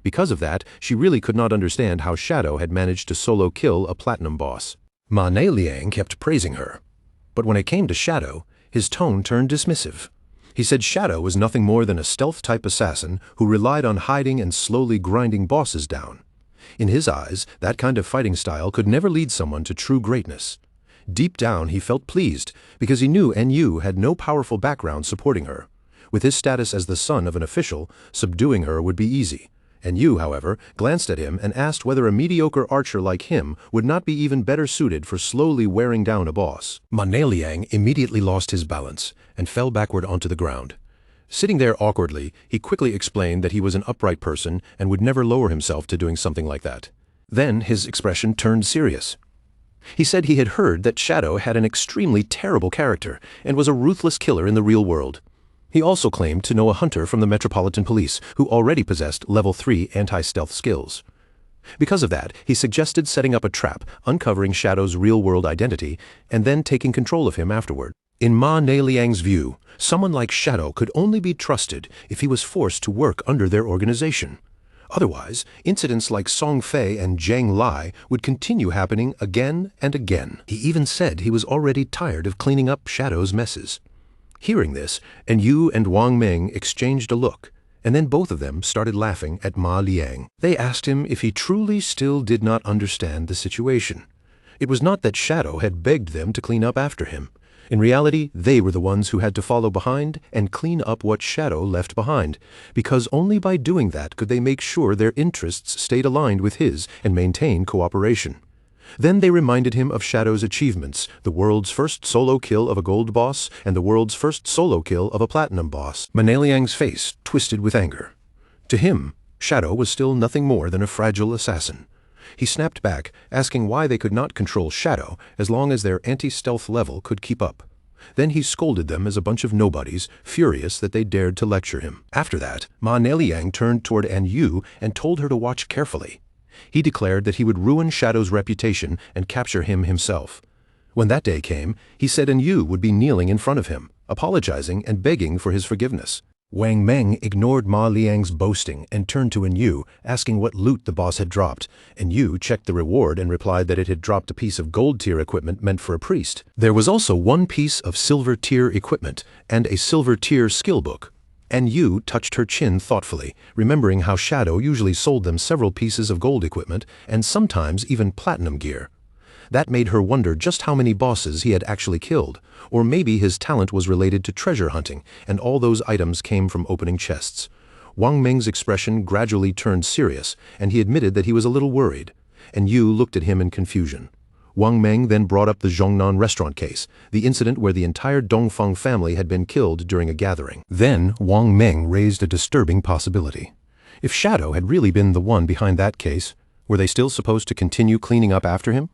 Because of that, she really could not understand how Shadow had managed to solo kill a platinum boss. Ma Neiliang kept praising her. But when it came to Shadow, his tone turned dismissive. He said Shadow was nothing more than a stealth-type assassin who relied on hiding and slowly grinding bosses down. In his eyes, that kind of fighting style could never lead someone to true greatness. Deep down, he felt pleased, because he knew Yu had no powerful background supporting her. With his status as the son of an official, subduing her would be easy. Yu, however, glanced at him and asked whether a mediocre archer like him would not be even better suited for slowly wearing down a boss. Ma Neiliang immediately lost his balance and fell backward onto the ground. Sitting there awkwardly, he quickly explained that he was an upright person and would never lower himself to doing something like that. Then his expression turned serious. He said he had heard that Shadow had an extremely terrible character and was a ruthless killer in the real world. He also claimed to know a hunter from the Metropolitan Police who already possessed level 3 anti-stealth skills. Because of that, he suggested setting up a trap, uncovering Shadow's real-world identity, and then taking control of him afterward. In Ma Neiliang's view, someone like Shadow could only be trusted if he was forced to work under their organization. Otherwise, incidents like Song Fei and Zhang Lai would continue happening again and again. He even said he was already tired of cleaning up Shadow's messes. Hearing this, Yu and Wang Meng exchanged a look, and then both of them started laughing at Ma Liang. They asked him if he truly still did not understand the situation. It was not that Shadow had begged them to clean up after him. In reality, they were the ones who had to follow behind and clean up what Shadow left behind, because only by doing that could they make sure their interests stayed aligned with his and maintain cooperation. Then they reminded him of Shadow's achievements, the world's first solo kill of a gold boss and the world's first solo kill of a platinum boss. Ma Neiliang's face twisted with anger. To him, Shadow was still nothing more than a fragile assassin. He snapped back, asking why they could not control Shadow as long as their anti-stealth level could keep up. Then he scolded them as a bunch of nobodies, furious that they dared to lecture him. After that, Ma Neiliang turned toward Yu and told her to watch carefully. He declared that he would ruin Shadow's reputation and capture him himself. When that day came, he said Yu would be kneeling in front of him, apologizing and begging for his forgiveness. Wang Meng ignored Ma Liang's boasting and turned to Yu, asking what loot the boss had dropped. Yu checked the reward and replied that it had dropped a piece of gold-tier equipment meant for a priest. There was also one piece of silver-tier equipment and a silver-tier skill book. And Yu touched her chin thoughtfully, remembering how Shadow usually sold them several pieces of gold equipment and sometimes even platinum gear. That made her wonder just how many bosses he had actually killed, or maybe his talent was related to treasure hunting and all those items came from opening chests. Wang Meng's expression gradually turned serious, and he admitted that he was a little worried. And Yu looked at him in confusion. Wang Meng then brought up the Zhongnan restaurant case, the incident where the entire Dongfeng family had been killed during a gathering. Then Wang Meng raised a disturbing possibility. If Shadow had really been the one behind that case, were they still supposed to continue cleaning up after him?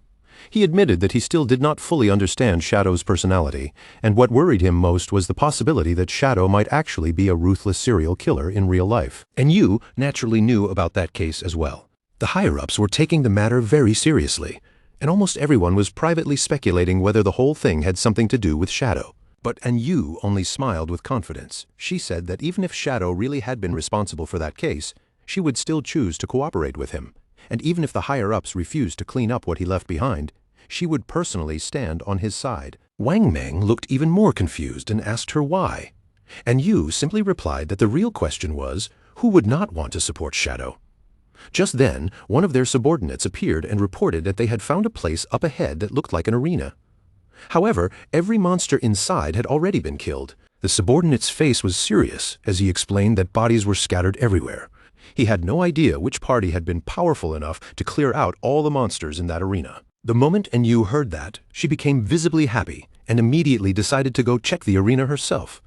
He admitted that he still did not fully understand Shadow's personality, and what worried him most was the possibility that Shadow might actually be a ruthless serial killer in real life. And Yu naturally knew about that case as well. The higher-ups were taking the matter very seriously, and almost everyone was privately speculating whether the whole thing had something to do with Shadow. But An Yu only smiled with confidence. She said that even if Shadow really had been responsible for that case, she would still choose to cooperate with him. And even if the higher-ups refused to clean up what he left behind, she would personally stand on his side. Wang Meng looked even more confused and asked her why. And Yu simply replied that the real question was, who would not want to support Shadow? Just then, one of their subordinates appeared and reported that they had found a place up ahead that looked like an arena. However, every monster inside had already been killed. The subordinate's face was serious as he explained that bodies were scattered everywhere. He had no idea which party had been powerful enough to clear out all the monsters in that arena. The moment An Yu heard that, she became visibly happy and immediately decided to go check the arena herself.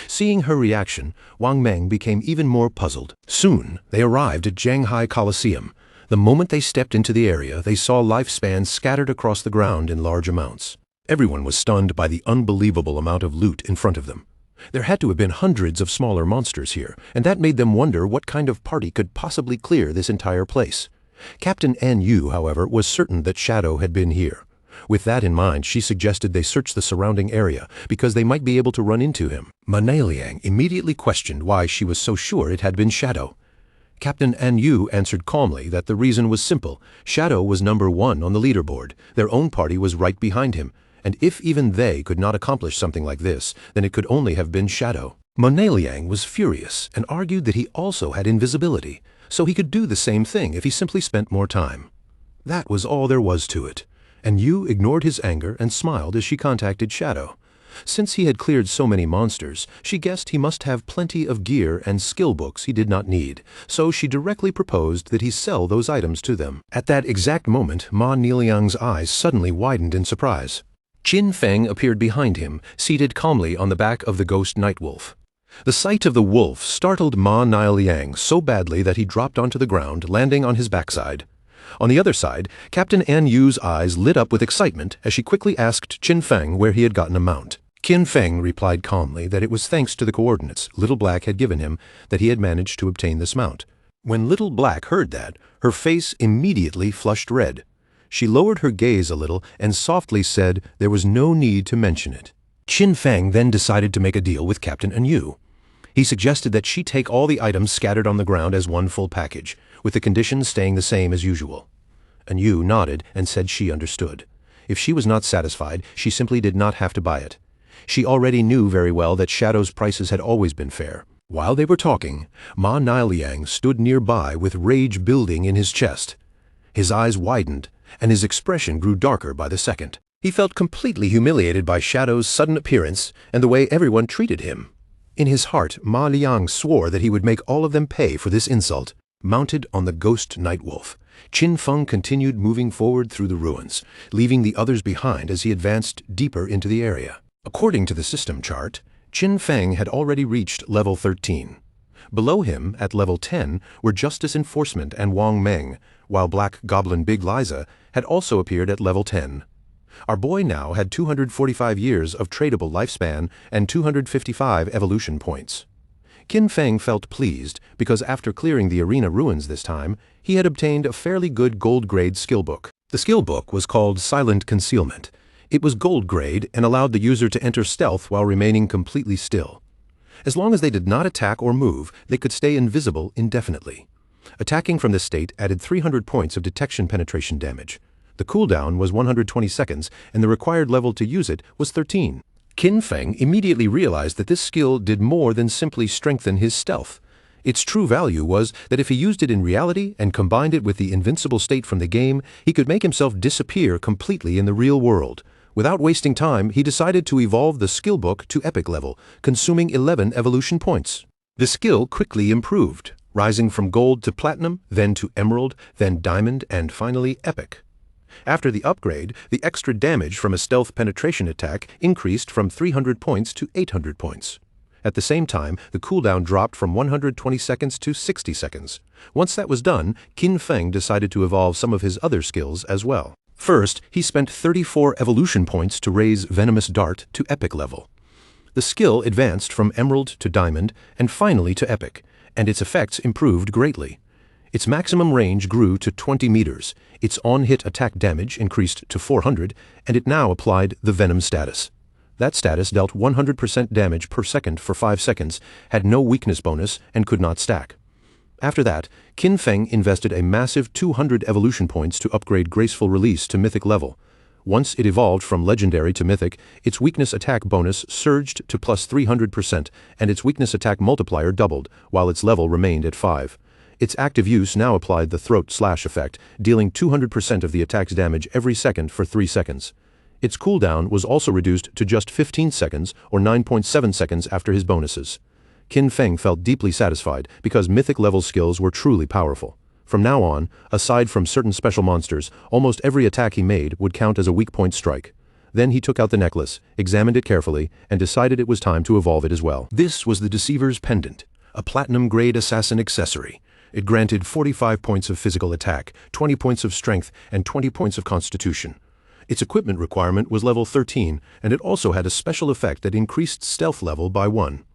Seeing her reaction, Wang Meng became even more puzzled. Soon, they arrived at Zhanghai Coliseum. The moment they stepped into the area, they saw lifespans scattered across the ground in large amounts. Everyone was stunned by the unbelievable amount of loot in front of them. There had to have been hundreds of smaller monsters here, and that made them wonder what kind of party could possibly clear this entire place. Captain An Yu, however, was certain that Shadow had been here. With that in mind, she suggested they search the surrounding area because they might be able to run into him. Ma Liang immediately questioned why she was so sure it had been Shadow. Captain An Yu answered calmly that the reason was simple. Shadow was number 1 on the leaderboard. Their own party was right behind him. And if even they could not accomplish something like this, then it could only have been Shadow. Ma Liang was furious and argued that he also had invisibility, so he could do the same thing if he simply spent more time. That was all there was to it. And Yu ignored his anger and smiled as she contacted Shadow. Since he had cleared so many monsters, she guessed he must have plenty of gear and skill books he did not need, so she directly proposed that he sell those items to them. At that exact moment, Ma Liang's eyes suddenly widened in surprise. Qin Feng appeared behind him, seated calmly on the back of the ghost Nightwolf. The sight of the wolf startled Ma Liang so badly that he dropped onto the ground, landing on his backside. On the other side, Captain An Yu's eyes lit up with excitement as she quickly asked Qin Feng where he had gotten a mount. Qin Feng replied calmly that it was thanks to the coordinates Little Black had given him that he had managed to obtain this mount. When Little Black heard that, her face immediately flushed red. She lowered her gaze a little and softly said there was no need to mention it. Qin Feng then decided to make a deal with Captain An Yu. He suggested that she take all the items scattered on the ground as one full package, with the conditions staying the same as usual. An Yu nodded and said she understood. If she was not satisfied, she simply did not have to buy it. She already knew very well that Shadow's prices had always been fair. While they were talking, Ma Liang stood nearby with rage building in his chest. His eyes widened, and his expression grew darker by the second. He felt completely humiliated by Shadow's sudden appearance and the way everyone treated him. In his heart, Ma Liang swore that he would make all of them pay for this insult. Mounted on the ghost Nightwolf, Qin Feng continued moving forward through the ruins, leaving the others behind as he advanced deeper into the area. According to the system chart, Qin Feng had already reached level 13. Below him, at level 10, were Justice Enforcement and Wang Meng, while Black Goblin Big Liza had also appeared at level 10. Our boy now had 245 years of tradable lifespan and 255 evolution points. Qin Feng felt pleased because after clearing the arena ruins this time, he had obtained a fairly good gold-grade skill book. The skill book was called Silent Concealment. It was gold-grade and allowed the user to enter stealth while remaining completely still. As long as they did not attack or move, they could stay invisible indefinitely. Attacking from this state added 300 points of detection penetration damage. The cooldown was 120 seconds, and the required level to use it was 13. Qin Feng immediately realized that this skill did more than simply strengthen his stealth. Its true value was that if he used it in reality and combined it with the invincible state from the game, he could make himself disappear completely in the real world. Without wasting time, he decided to evolve the skill book to epic level, consuming 11 evolution points. The skill quickly improved, rising from gold to platinum, then to emerald, then diamond, and finally epic. After the upgrade, the extra damage from a stealth penetration attack increased from 300 points to 800 points. At the same time, the cooldown dropped from 120 seconds to 60 seconds. Once that was done, Qin Feng decided to evolve some of his other skills as well. First, he spent 34 evolution points to raise Venomous Dart to epic level. The skill advanced from emerald to diamond and finally to epic, and its effects improved greatly. Its maximum range grew to 20 meters, its on-hit attack damage increased to 400, and it now applied the Venom status. That status dealt 100% damage per second for 5 seconds, had no weakness bonus, and could not stack. After that, Qin Feng invested a massive 200 evolution points to upgrade Graceful Release to mythic level. Once it evolved from legendary to mythic, its weakness attack bonus surged to plus 300%, and its weakness attack multiplier doubled, while its level remained at 5. Its active use now applied the Throat Slash effect, dealing 200% of the attack's damage every second for 3 seconds. Its cooldown was also reduced to just 15 seconds or 9.7 seconds after his bonuses. Qin Feng felt deeply satisfied because mythic-level skills were truly powerful. From now on, aside from certain special monsters, almost every attack he made would count as a weak point strike. Then he took out the necklace, examined it carefully, and decided it was time to evolve it as well. This was the Deceiver's Pendant, a platinum-grade assassin accessory. It granted 45 points of physical attack, 20 points of strength, and 20 points of constitution. Its equipment requirement was level 13, and it also had a special effect that increased stealth level by 1.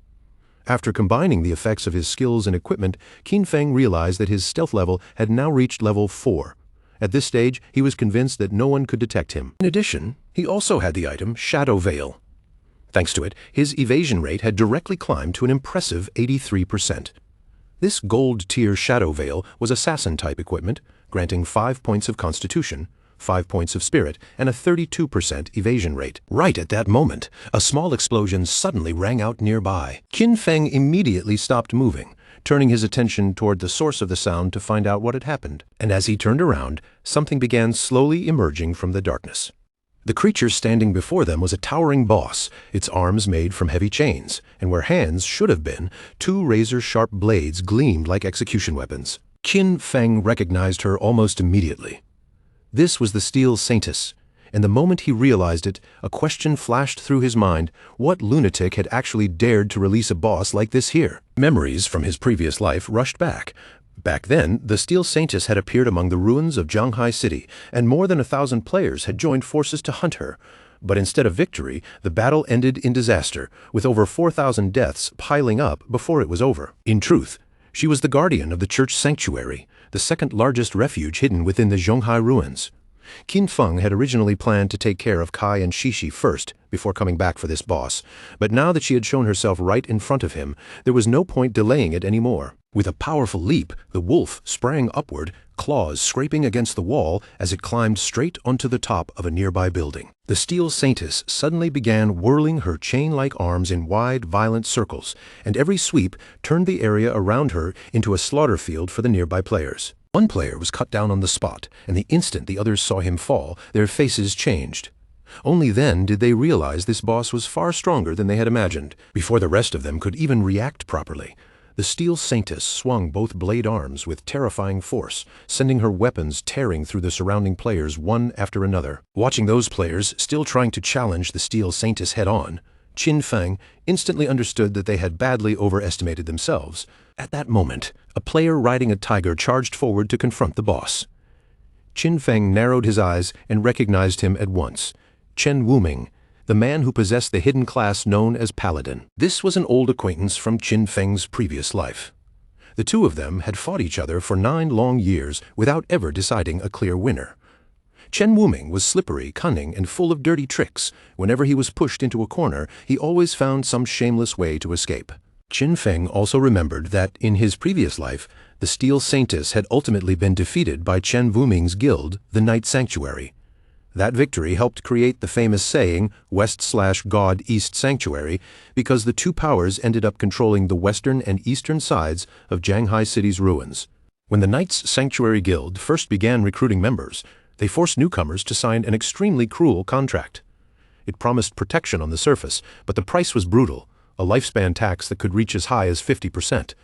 After combining the effects of his skills and equipment, Qin Feng realized that his stealth level had now reached level 4. At this stage, he was convinced that no one could detect him. In addition, he also had the item Shadow Veil. Thanks to it, his evasion rate had directly climbed to an impressive 83%. This gold-tier Shadow Veil was assassin-type equipment, granting 5 points of constitution, 5 points of spirit, and a 32% evasion rate. Right at that moment, a small explosion suddenly rang out nearby. Qin Feng immediately stopped moving, turning his attention toward the source of the sound to find out what had happened. And as he turned around, something began slowly emerging from the darkness. The creature standing before them was a towering boss, its arms made from heavy chains, and where hands should have been, 2 razor-sharp blades gleamed like execution weapons. Qin Feng recognized her almost immediately. This was the Steel Saintess, and the moment he realized it, a question flashed through his mind: what lunatic had actually dared to release a boss like this here? Memories from his previous life rushed back. Back then, the Steel Saintess had appeared among the ruins of Zhanghai City, and more than 1,000 players had joined forces to hunt her. But instead of victory, the battle ended in disaster, with over 4,000 deaths piling up before it was over. In truth, she was the guardian of the church sanctuary, the second largest refuge hidden within the Zhonghai ruins. Qin Feng had originally planned to take care of Kai and Shishi first, before coming back for this boss, but now that she had shown herself right in front of him, there was no point delaying it anymore. With a powerful leap, the wolf sprang upward, claws scraping against the wall as it climbed straight onto the top of a nearby building. The Steel Saintess suddenly began whirling her chain-like arms in wide, violent circles, and every sweep turned the area around her into a slaughter field for the nearby players. One player was cut down on the spot, and the instant the others saw him fall, their faces changed. Only then did they realize this boss was far stronger than they had imagined. Before the rest of them could even react properly, the Steel Saintess swung both blade arms with terrifying force, sending her weapons tearing through the surrounding players one after another. Watching those players still trying to challenge the Steel Saintess head-on, Qin Feng instantly understood that they had badly overestimated themselves. At that moment, a player riding a tiger charged forward to confront the boss. Qin Feng narrowed his eyes and recognized him at once: Chen Wuming, the man who possessed the hidden class known as Paladin. This was an old acquaintance from Qin Feng's previous life. The two of them had fought each other for 9 long years without ever deciding a clear winner. Chen Wuming was slippery, cunning, and full of dirty tricks. Whenever he was pushed into a corner, he always found some shameless way to escape. Qin Feng also remembered that, in his previous life, the Steel Saintess had ultimately been defeated by Chen Wuming's guild, the Night Sanctuary. That victory helped create the famous saying, West/God East Sanctuary, because the two powers ended up controlling the western and eastern sides of Jianghai City's ruins. When the Knights Sanctuary Guild first began recruiting members, they forced newcomers to sign an extremely cruel contract. It promised protection on the surface, but the price was brutal, a lifespan tax that could reach as high as 50%.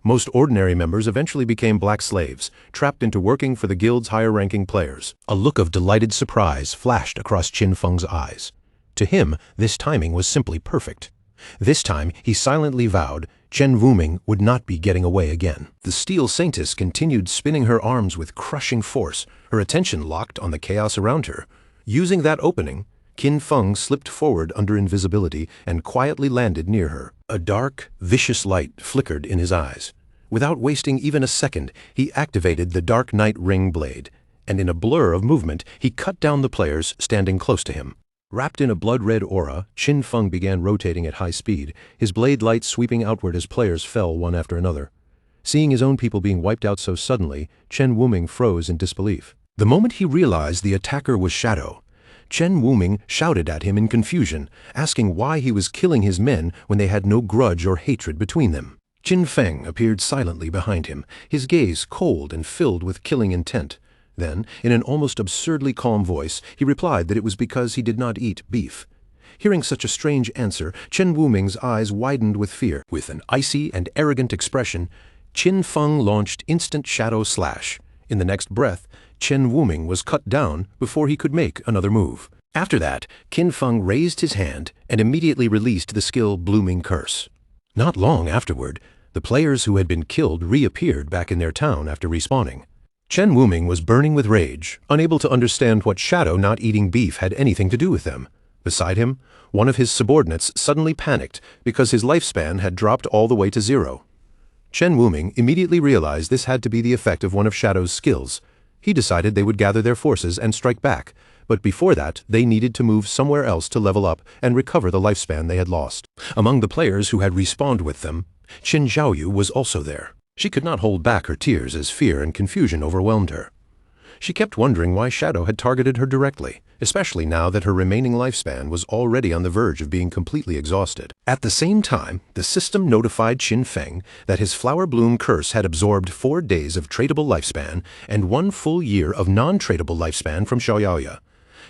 Most ordinary members eventually became black slaves, trapped into working for the guild's higher-ranking players. A look of delighted surprise flashed across Qin Feng's eyes. To him, this timing was simply perfect. This time, he silently vowed Chen Wuming would not be getting away again. The Steel Saintess continued spinning her arms with crushing force, her attention locked on the chaos around her. Using that opening, Qin Feng slipped forward under invisibility and quietly landed near her. A dark, vicious light flickered in his eyes. Without wasting even a second, he activated the Dark Knight Ring blade, and in a blur of movement, he cut down the players standing close to him. Wrapped in a blood-red aura, Qin Feng began rotating at high speed, his blade light sweeping outward as players fell one after another. Seeing his own people being wiped out so suddenly, Chen Wuming froze in disbelief. The moment he realized the attacker was Shadow, Chen Wuming shouted at him in confusion, asking why he was killing his men when they had no grudge or hatred between them. Qin Feng appeared silently behind him, his gaze cold and filled with killing intent. Then, in an almost absurdly calm voice, he replied that it was because he did not eat beef. Hearing such a strange answer, Chen Wuming's eyes widened with fear. With an icy and arrogant expression, Qin Feng launched instant Shadow Slash. In the next breath, Chen Wuming was cut down before he could make another move. After that, Qin Feng raised his hand and immediately released the skill Blooming Curse. Not long afterward, the players who had been killed reappeared back in their town after respawning. Chen Wuming was burning with rage, unable to understand what Shadow not eating beef had anything to do with them. Beside him, one of his subordinates suddenly panicked because his lifespan had dropped all the way to 0. Chen Wuming immediately realized this had to be the effect of one of Shadow's skills. He decided they would gather their forces and strike back, but before that, they needed to move somewhere else to level up and recover the lifespan they had lost. Among the players who had respawned with them, Qin Zhaoyu was also there. She could not hold back her tears as fear and confusion overwhelmed her. She kept wondering why Shadow had targeted her directly, especially now that her remaining lifespan was already on the verge of being completely exhausted. At the same time, the system notified Qin Feng that his Flower Bloom Curse had absorbed 4 days of tradable lifespan and 1 full year of non-tradable lifespan from Xiaoyaoya.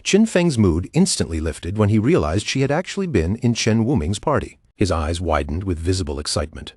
Qin Feng's mood instantly lifted when he realized she had actually been in Chen Wuming's party. His eyes widened with visible excitement.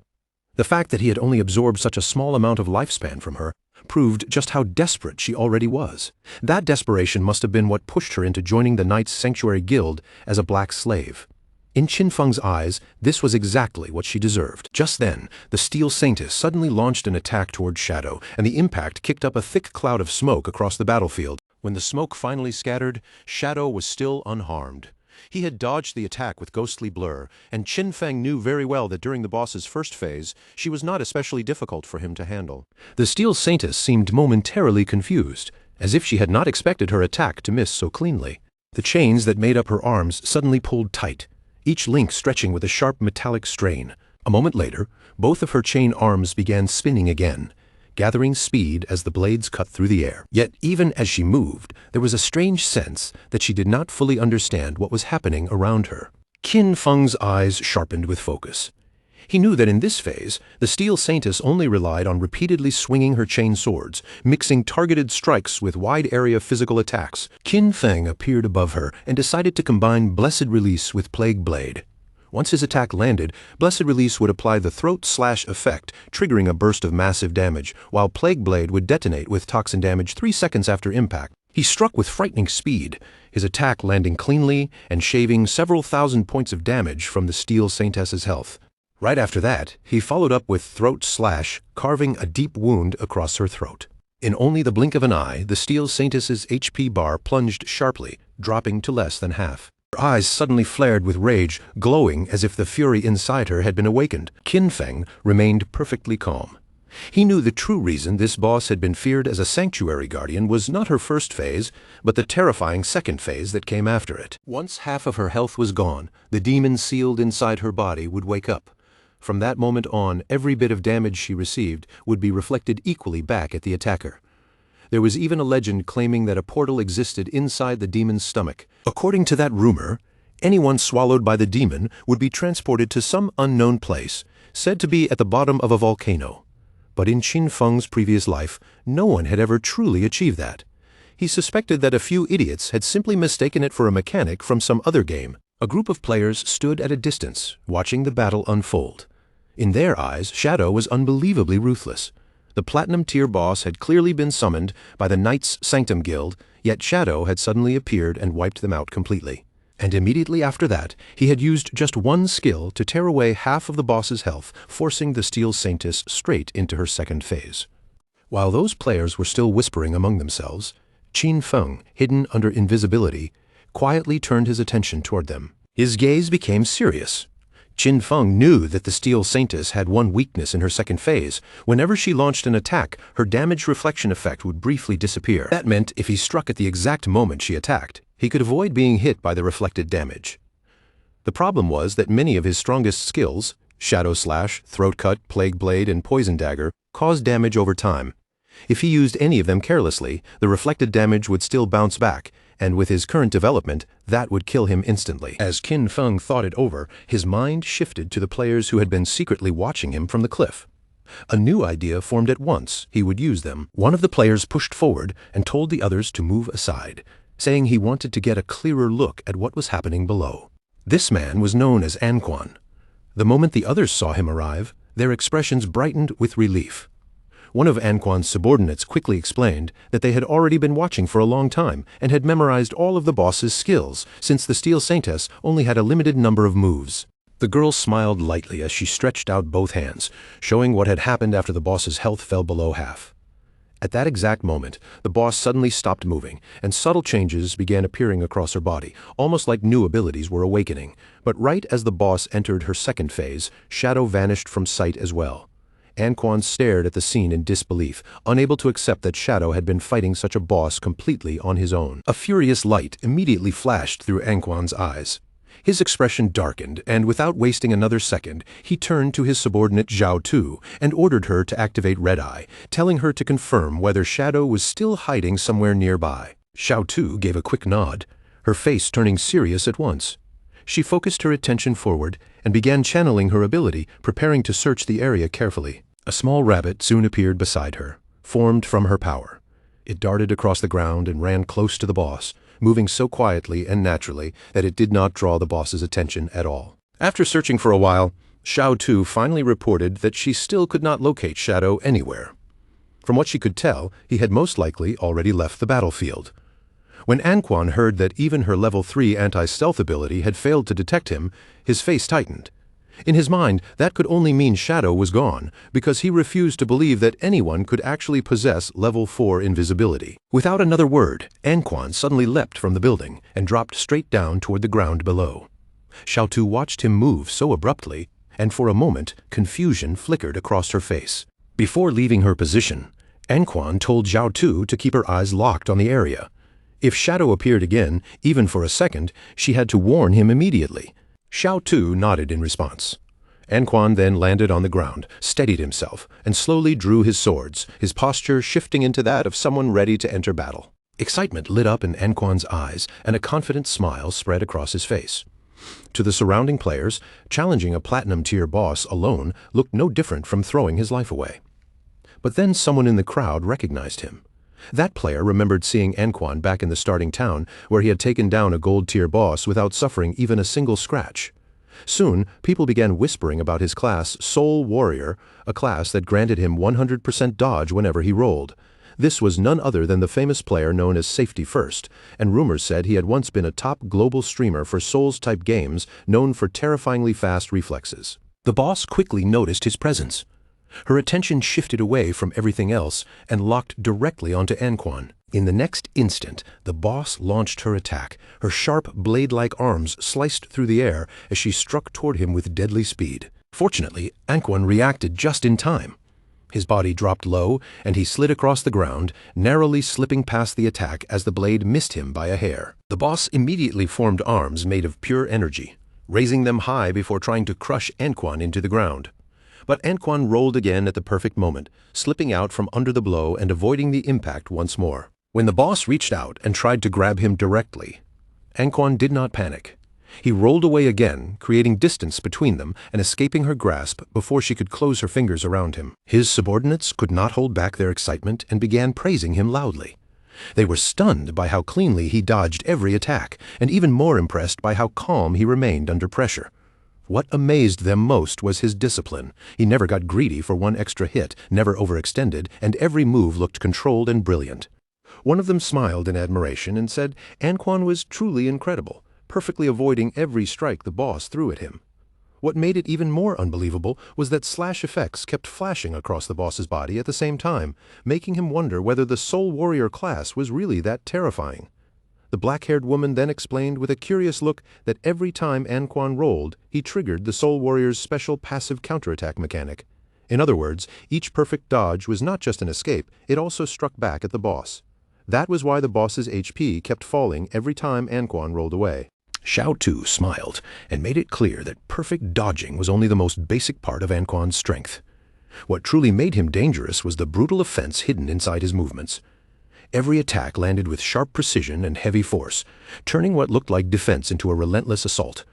The fact that he had only absorbed such a small amount of lifespan from her proved just how desperate she already was. That desperation must have been what pushed her into joining the Knights Sanctuary Guild as a black slave. In Qin Feng's eyes, this was exactly what she deserved. Just then, the Steel Saintess suddenly launched an attack toward Shadow, and the impact kicked up a thick cloud of smoke across the battlefield. When the smoke finally scattered, Shadow was still unharmed. He had dodged the attack with ghostly blur, and Qin Feng knew very well that during the boss's first phase, she was not especially difficult for him to handle. The Steel Saintess seemed momentarily confused, as if she had not expected her attack to miss so cleanly. The chains that made up her arms suddenly pulled tight, each link stretching with a sharp metallic strain. A moment later, both of her chain arms began spinning again, gathering speed as the blades cut through the air. Yet even as she moved, there was a strange sense that she did not fully understand what was happening around her. Qin Feng's eyes sharpened with focus. He knew that in this phase, the Steel Saintess only relied on repeatedly swinging her chain swords, mixing targeted strikes with wide-area physical attacks. Qin Feng appeared above her and decided to combine Blessed Release with Plague Blade. Once his attack landed, Blessed Release would apply the Throat Slash effect, triggering a burst of massive damage, while Plague Blade would detonate with toxin damage 3 seconds after impact. He struck with frightening speed, his attack landing cleanly and shaving several thousand points of damage from the Steel Saintess's health. Right after that, he followed up with Throat Slash, carving a deep wound across her throat. In only the blink of an eye, the Steel Saintess's HP bar plunged sharply, dropping to less than half. Her eyes suddenly flared with rage, glowing as if the fury inside her had been awakened. Qin Feng remained perfectly calm. He knew the true reason this boss had been feared as a sanctuary guardian was not her first phase, but the terrifying second phase that came after it. Once half of her health was gone, the demon sealed inside her body would wake up. From that moment on, every bit of damage she received would be reflected equally back at the attacker. There was even a legend claiming that a portal existed inside the demon's stomach. According to that rumor, anyone swallowed by the demon would be transported to some unknown place, said to be at the bottom of a volcano. But in Qin Feng's previous life, no one had ever truly achieved that. He suspected that a few idiots had simply mistaken it for a mechanic from some other game. A group of players stood at a distance, watching the battle unfold. In their eyes, Shadow was unbelievably ruthless. The Platinum Tier boss had clearly been summoned by the Knights Sanctum Guild, yet Shadow had suddenly appeared and wiped them out completely. And immediately after that, he had used just one skill to tear away half of the boss's health, forcing the Steel Saintess straight into her second phase. While those players were still whispering among themselves, Qin Feng, hidden under invisibility, quietly turned his attention toward them. His gaze became serious. Qin Feng knew that the Steel Saintess had one weakness in her second phase. Whenever she launched an attack, her damage reflection effect would briefly disappear. That meant if he struck at the exact moment she attacked, he could avoid being hit by the reflected damage. The problem was that many of his strongest skills, Shadow Slash, Throat Cut, Plague Blade, and Poison Dagger, caused damage over time. If he used any of them carelessly, the reflected damage would still bounce back, and with his current development, that would kill him instantly. As Qin Feng thought it over, his mind shifted to the players who had been secretly watching him from the cliff. A new idea formed at once. He would use them. One of the players pushed forward and told the others to move aside, saying he wanted to get a clearer look at what was happening below. This man was known as Anquan. The moment the others saw him arrive, their expressions brightened with relief. One of Anquan's subordinates quickly explained that they had already been watching for a long time and had memorized all of the boss's skills, since the Steel Saintess only had a limited number of moves. The girl smiled lightly as she stretched out both hands, showing what had happened after the boss's health fell below half. At that exact moment, the boss suddenly stopped moving, and subtle changes began appearing across her body, almost like new abilities were awakening. But right as the boss entered her second phase, Shadow vanished from sight as well. Anquan stared at the scene in disbelief, unable to accept that Shadow had been fighting such a boss completely on his own. A furious light immediately flashed through Anquan's eyes. His expression darkened, and without wasting another second, he turned to his subordinate Zhao Tu and ordered her to activate Red Eye, telling her to confirm whether Shadow was still hiding somewhere nearby. Zhao Tu gave a quick nod, her face turning serious at once. She focused her attention forward and began channeling her ability, preparing to search the area carefully. A small rabbit soon appeared beside her, formed from her power. It darted across the ground and ran close to the boss, moving so quietly and naturally that it did not draw the boss's attention at all. After searching for a while, Zhao Tu finally reported that she still could not locate Shadow anywhere. From what she could tell, he had most likely already left the battlefield. When Anquan heard that even her level 3 anti-stealth ability had failed to detect him, his face tightened. In his mind, that could only mean Shadow was gone, because he refused to believe that anyone could actually possess level 4 invisibility. Without another word, Anquan suddenly leapt from the building and dropped straight down toward the ground below. Zhao Tu watched him move so abruptly, and for a moment, confusion flickered across her face. Before leaving her position, Anquan told Zhao Tu to keep her eyes locked on the area. If Shadow appeared again, even for a second, she had to warn him immediately. Zhao Tu nodded in response. Anquan then landed on the ground, steadied himself, and slowly drew his swords, his posture shifting into that of someone ready to enter battle. Excitement lit up in Anquan's eyes, and a confident smile spread across his face. To the surrounding players, challenging a Platinum Tier boss alone looked no different from throwing his life away. But then someone in the crowd recognized him. That player remembered seeing Anquan back in the starting town, where he had taken down a Gold Tier boss without suffering even a single scratch. Soon, people began whispering about his class, Soul Warrior, a class that granted him 100% dodge whenever he rolled. This was none other than the famous player known as Safety First, and rumors said he had once been a top global streamer for Souls-type games known for terrifyingly fast reflexes. The boss quickly noticed his presence. Her attention shifted away from everything else and locked directly onto Anquan. In the next instant, the boss launched her attack. Her sharp, blade-like arms sliced through the air as she struck toward him with deadly speed. Fortunately, Anquan reacted just in time. His body dropped low, and he slid across the ground, narrowly slipping past the attack as the blade missed him by a hair. The boss immediately formed arms made of pure energy, raising them high before trying to crush Anquan into the ground. But Anquan rolled again at the perfect moment, slipping out from under the blow and avoiding the impact once more. When the boss reached out and tried to grab him directly, Anquan did not panic. He rolled away again, creating distance between them and escaping her grasp before she could close her fingers around him. His subordinates could not hold back their excitement and began praising him loudly. They were stunned by how cleanly he dodged every attack, and even more impressed by how calm he remained under pressure. What amazed them most was his discipline. He never got greedy for one extra hit, never overextended, and every move looked controlled and brilliant. One of them smiled in admiration and said Anquan was truly incredible, perfectly avoiding every strike the boss threw at him. What made it even more unbelievable was that slash effects kept flashing across the boss's body at the same time, making him wonder whether the Soul Warrior class was really that terrifying. The black-haired woman then explained with a curious look that every time Anquan rolled, he triggered the Soul Warrior's special passive counterattack mechanic. In other words, each perfect dodge was not just an escape, it also struck back at the boss. That was why the boss's HP kept falling every time Anquan rolled away. Xiao Tu smiled and made it clear that perfect dodging was only the most basic part of Anquan's strength. What truly made him dangerous was the brutal offense hidden inside his movements. Every attack landed with sharp precision and heavy force, turning what looked like defense into a relentless assault.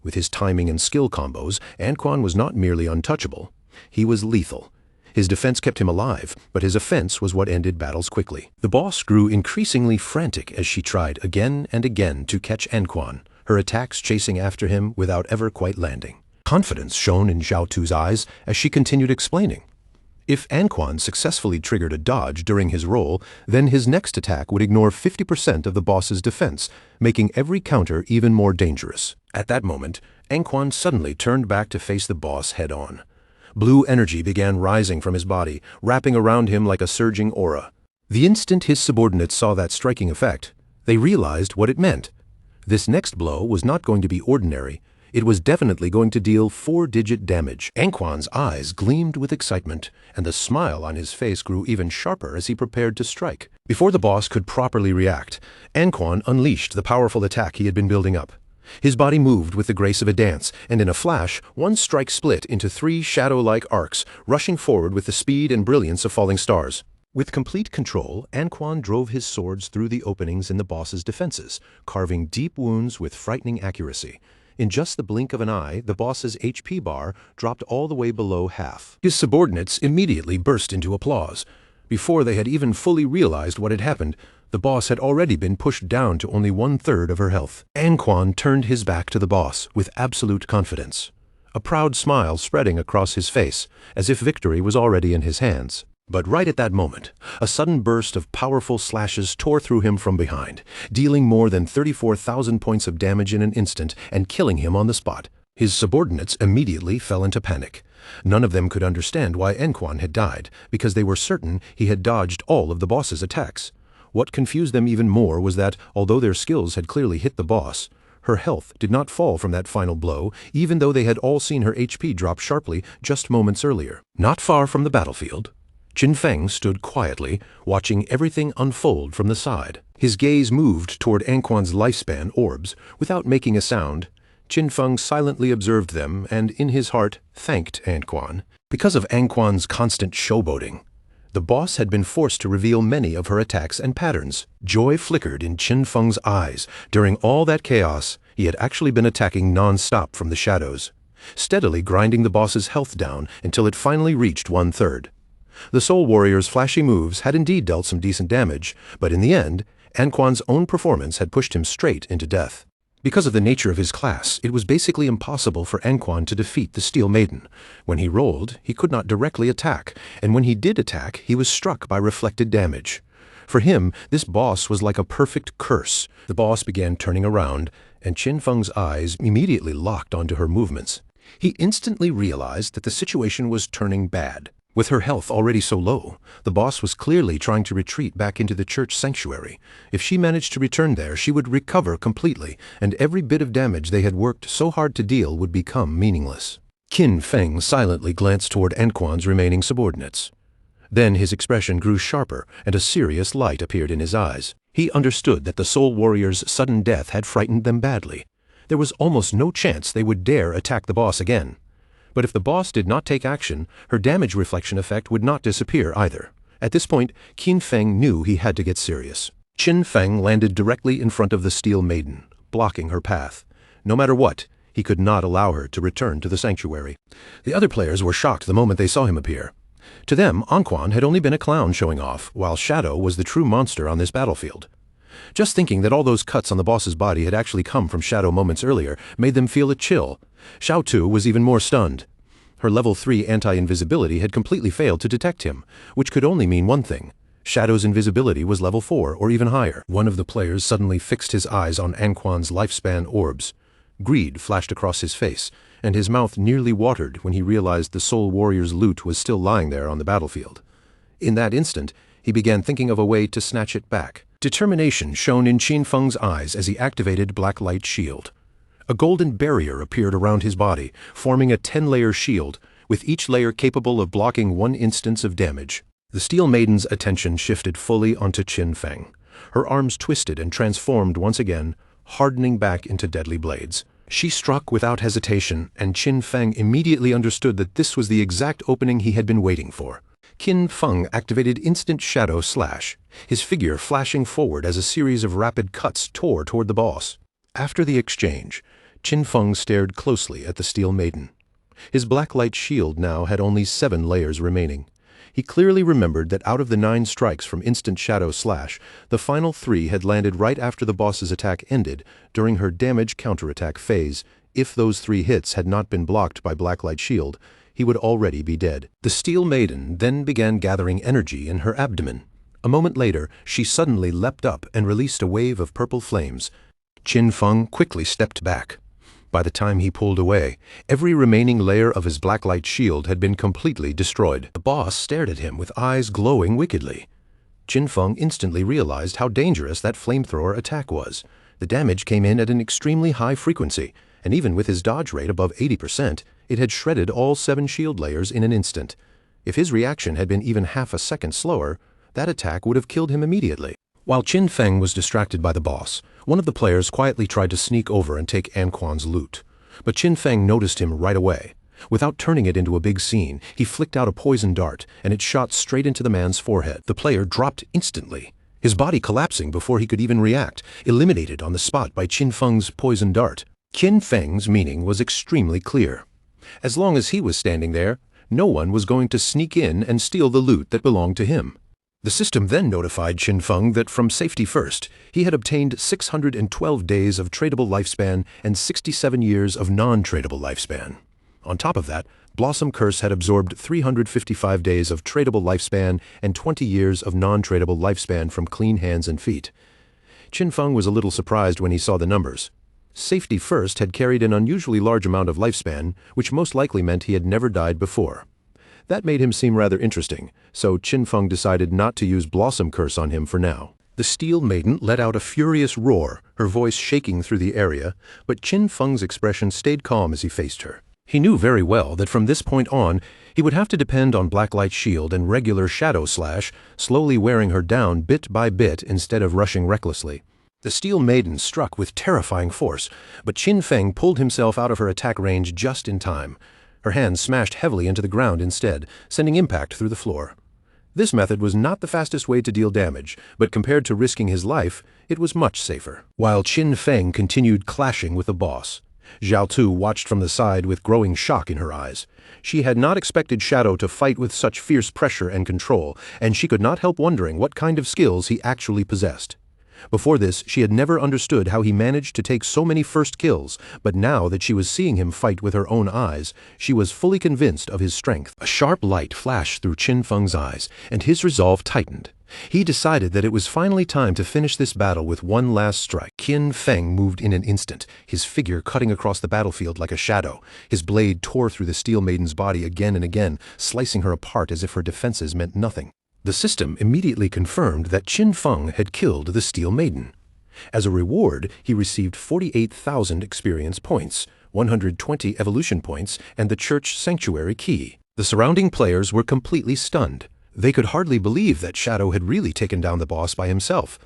With his timing and skill combos, Anquan was not merely untouchable, he was lethal. His defense kept him alive, but his offense was what ended battles quickly. The boss grew increasingly frantic as she tried again and again to catch Anquan, her attacks chasing after him without ever quite landing. Confidence shone in Xiao Tu's eyes as she continued explaining. If Anquan successfully triggered a dodge during his roll, then his next attack would ignore 50% of the boss's defense, making every counter even more dangerous. At that moment, Anquan suddenly turned back to face the boss head-on. Blue energy began rising from his body, wrapping around him like a surging aura. The instant his subordinates saw that striking effect, they realized what it meant. This next blow was not going to be ordinary. It was definitely going to deal 4-digit damage. Anquan's eyes gleamed with excitement, and the smile on his face grew even sharper as he prepared to strike. Before the boss could properly react, Anquan unleashed the powerful attack he had been building up. His body moved with the grace of a dance, and in a flash, one strike split into 3 shadow-like arcs, rushing forward with the speed and brilliance of falling stars. With complete control, Anquan drove his swords through the openings in the boss's defenses, carving deep wounds with frightening accuracy. In just the blink of an eye, the boss's HP bar dropped all the way below half. His subordinates immediately burst into applause. Before they had even fully realized what had happened, the boss had already been pushed down to only 1/3 of her health. Anquan turned his back to the boss with absolute confidence, a proud smile spreading across his face, as if victory was already in his hands. But right at that moment, a sudden burst of powerful slashes tore through him from behind, dealing more than 34,000 points of damage in an instant and killing him on the spot. His subordinates immediately fell into panic. None of them could understand why Anquan had died, because they were certain he had dodged all of the boss's attacks. What confused them even more was that, although their skills had clearly hit the boss, her health did not fall from that final blow, even though they had all seen her HP drop sharply just moments earlier. Not far from the battlefield, Qin Feng stood quietly, watching everything unfold from the side. His gaze moved toward Anquan's lifespan orbs. Without making a sound, Qin Feng silently observed them and, in his heart, thanked Anquan. Because of Anquan's constant showboating, the boss had been forced to reveal many of her attacks and patterns. Joy flickered in Qin Feng's eyes. During all that chaos, he had actually been attacking non-stop from the shadows, steadily grinding the boss's health down until it finally reached 1/3. The Soul Warrior's flashy moves had indeed dealt some decent damage, but in the end, Anquan's own performance had pushed him straight into death. Because of the nature of his class, it was basically impossible for Anquan to defeat the Steel Maiden. When he rolled, he could not directly attack, and when he did attack, he was struck by reflected damage. For him, this boss was like a perfect curse. The boss began turning around, and Qin Feng's eyes immediately locked onto her movements. He instantly realized that the situation was turning bad. With her health already so low, the boss was clearly trying to retreat back into the church sanctuary. If she managed to return there, she would recover completely, and every bit of damage they had worked so hard to deal would become meaningless. Qin Feng silently glanced toward Anquan's remaining subordinates. Then his expression grew sharper, and a serious light appeared in his eyes. He understood that the Soul Warrior's sudden death had frightened them badly. There was almost no chance they would dare attack the boss again. But if the boss did not take action, her damage reflection effect would not disappear either. At this point, Qin Feng knew he had to get serious. Qin Feng landed directly in front of the Steel Maiden, blocking her path. No matter what, he could not allow her to return to the sanctuary. The other players were shocked the moment they saw him appear. To them, Anquan had only been a clown showing off, while Shadow was the true monster on this battlefield. Just thinking that all those cuts on the boss's body had actually come from Shadow moments earlier made them feel a chill. Xiao Tu was even more stunned. Her level 3 anti-invisibility had completely failed to detect him, which could only mean one thing. Shadow's invisibility was level 4 or even higher. One of the players suddenly fixed his eyes on Anquan's lifespan orbs. Greed flashed across his face, and his mouth nearly watered when he realized the Soul Warrior's loot was still lying there on the battlefield. In that instant, he began thinking of a way to snatch it back. Determination shone in Qin Feng's eyes as he activated Black Light Shield. A golden barrier appeared around his body, forming a 10-layer shield, with each layer capable of blocking 1 instance of damage. The Steel Maiden's attention shifted fully onto Qin Feng. Her arms twisted and transformed once again, hardening back into deadly blades. She struck without hesitation, and Qin Feng immediately understood that this was the exact opening he had been waiting for. Qin Feng activated Instant Shadow Slash, his figure flashing forward as a series of rapid cuts tore toward the boss. After the exchange, Qin Feng stared closely at the Steel Maiden. His Black Light Shield now had only 7 layers remaining. He clearly remembered that out of the 9 strikes from Instant Shadow Slash, the final 3 had landed right after the boss's attack ended, during her damage counterattack phase. If those 3 hits had not been blocked by Black Light Shield, he would already be dead. The Steel Maiden then began gathering energy in her abdomen. A moment later, she suddenly leapt up and released a wave of purple flames. Qin Feng quickly stepped back. By the time he pulled away, every remaining layer of his Black Light Shield had been completely destroyed. The boss stared at him with eyes glowing wickedly. Qin Feng instantly realized how dangerous that flamethrower attack was. The damage came in at an extremely high frequency, and even with his dodge rate above 80%, it had shredded all 7 shield layers in an instant. If his reaction had been even half a second slower, that attack would have killed him immediately. While Qin Feng was distracted by the boss, one of the players quietly tried to sneak over and take Anquan's loot. But Qin Feng noticed him right away. Without turning it into a big scene, he flicked out a poison dart, and it shot straight into the man's forehead. The player dropped instantly, his body collapsing before he could even react, eliminated on the spot by Qin Feng's poison dart. Qin Feng's meaning was extremely clear. As long as he was standing there, no one was going to sneak in and steal the loot that belonged to him. The system then notified Qin Feng that from safety first, he had obtained 612 days of tradable lifespan and 67 years of non-tradable lifespan. On top of that, Blossom Curse had absorbed 355 days of tradable lifespan and 20 years of non-tradable lifespan from clean hands and feet. Qin Feng was a little surprised when he saw the numbers. Safety first had carried an unusually large amount of lifespan, which most likely meant he had never died before. That made him seem rather interesting, so Qin Feng decided not to use Blossom Curse on him for now. The Steel Maiden let out a furious roar, her voice shaking through the area, but Qin Feng's expression stayed calm as he faced her. He knew very well that from this point on, he would have to depend on Black Light Shield and regular Shadow Slash, slowly wearing her down bit by bit instead of rushing recklessly. The Steel Maiden struck with terrifying force, but Qin Feng pulled himself out of her attack range just in time. Her hands smashed heavily into the ground instead, sending impact through the floor. This method was not the fastest way to deal damage, but compared to risking his life, it was much safer. While Qin Feng continued clashing with the boss, Xiao Tu watched from the side with growing shock in her eyes. She had not expected Shadow to fight with such fierce pressure and control, and she could not help wondering what kind of skills he actually possessed. Before this, she had never understood how he managed to take so many first kills, but now that she was seeing him fight with her own eyes, she was fully convinced of his strength. A sharp light flashed through Qin Feng's eyes, and his resolve tightened. He decided that it was finally time to finish this battle with one last strike. Qin Feng moved in an instant, his figure cutting across the battlefield like a shadow. His blade tore through the Steel Maiden's body again and again, slicing her apart as if her defenses meant nothing. The system immediately confirmed that Qin Feng had killed the Steel Maiden. As a reward, he received 48,000 experience points, 120 evolution points, and the Church Sanctuary key. The surrounding players were completely stunned. They could hardly believe that Shadow had really taken down the boss by himself.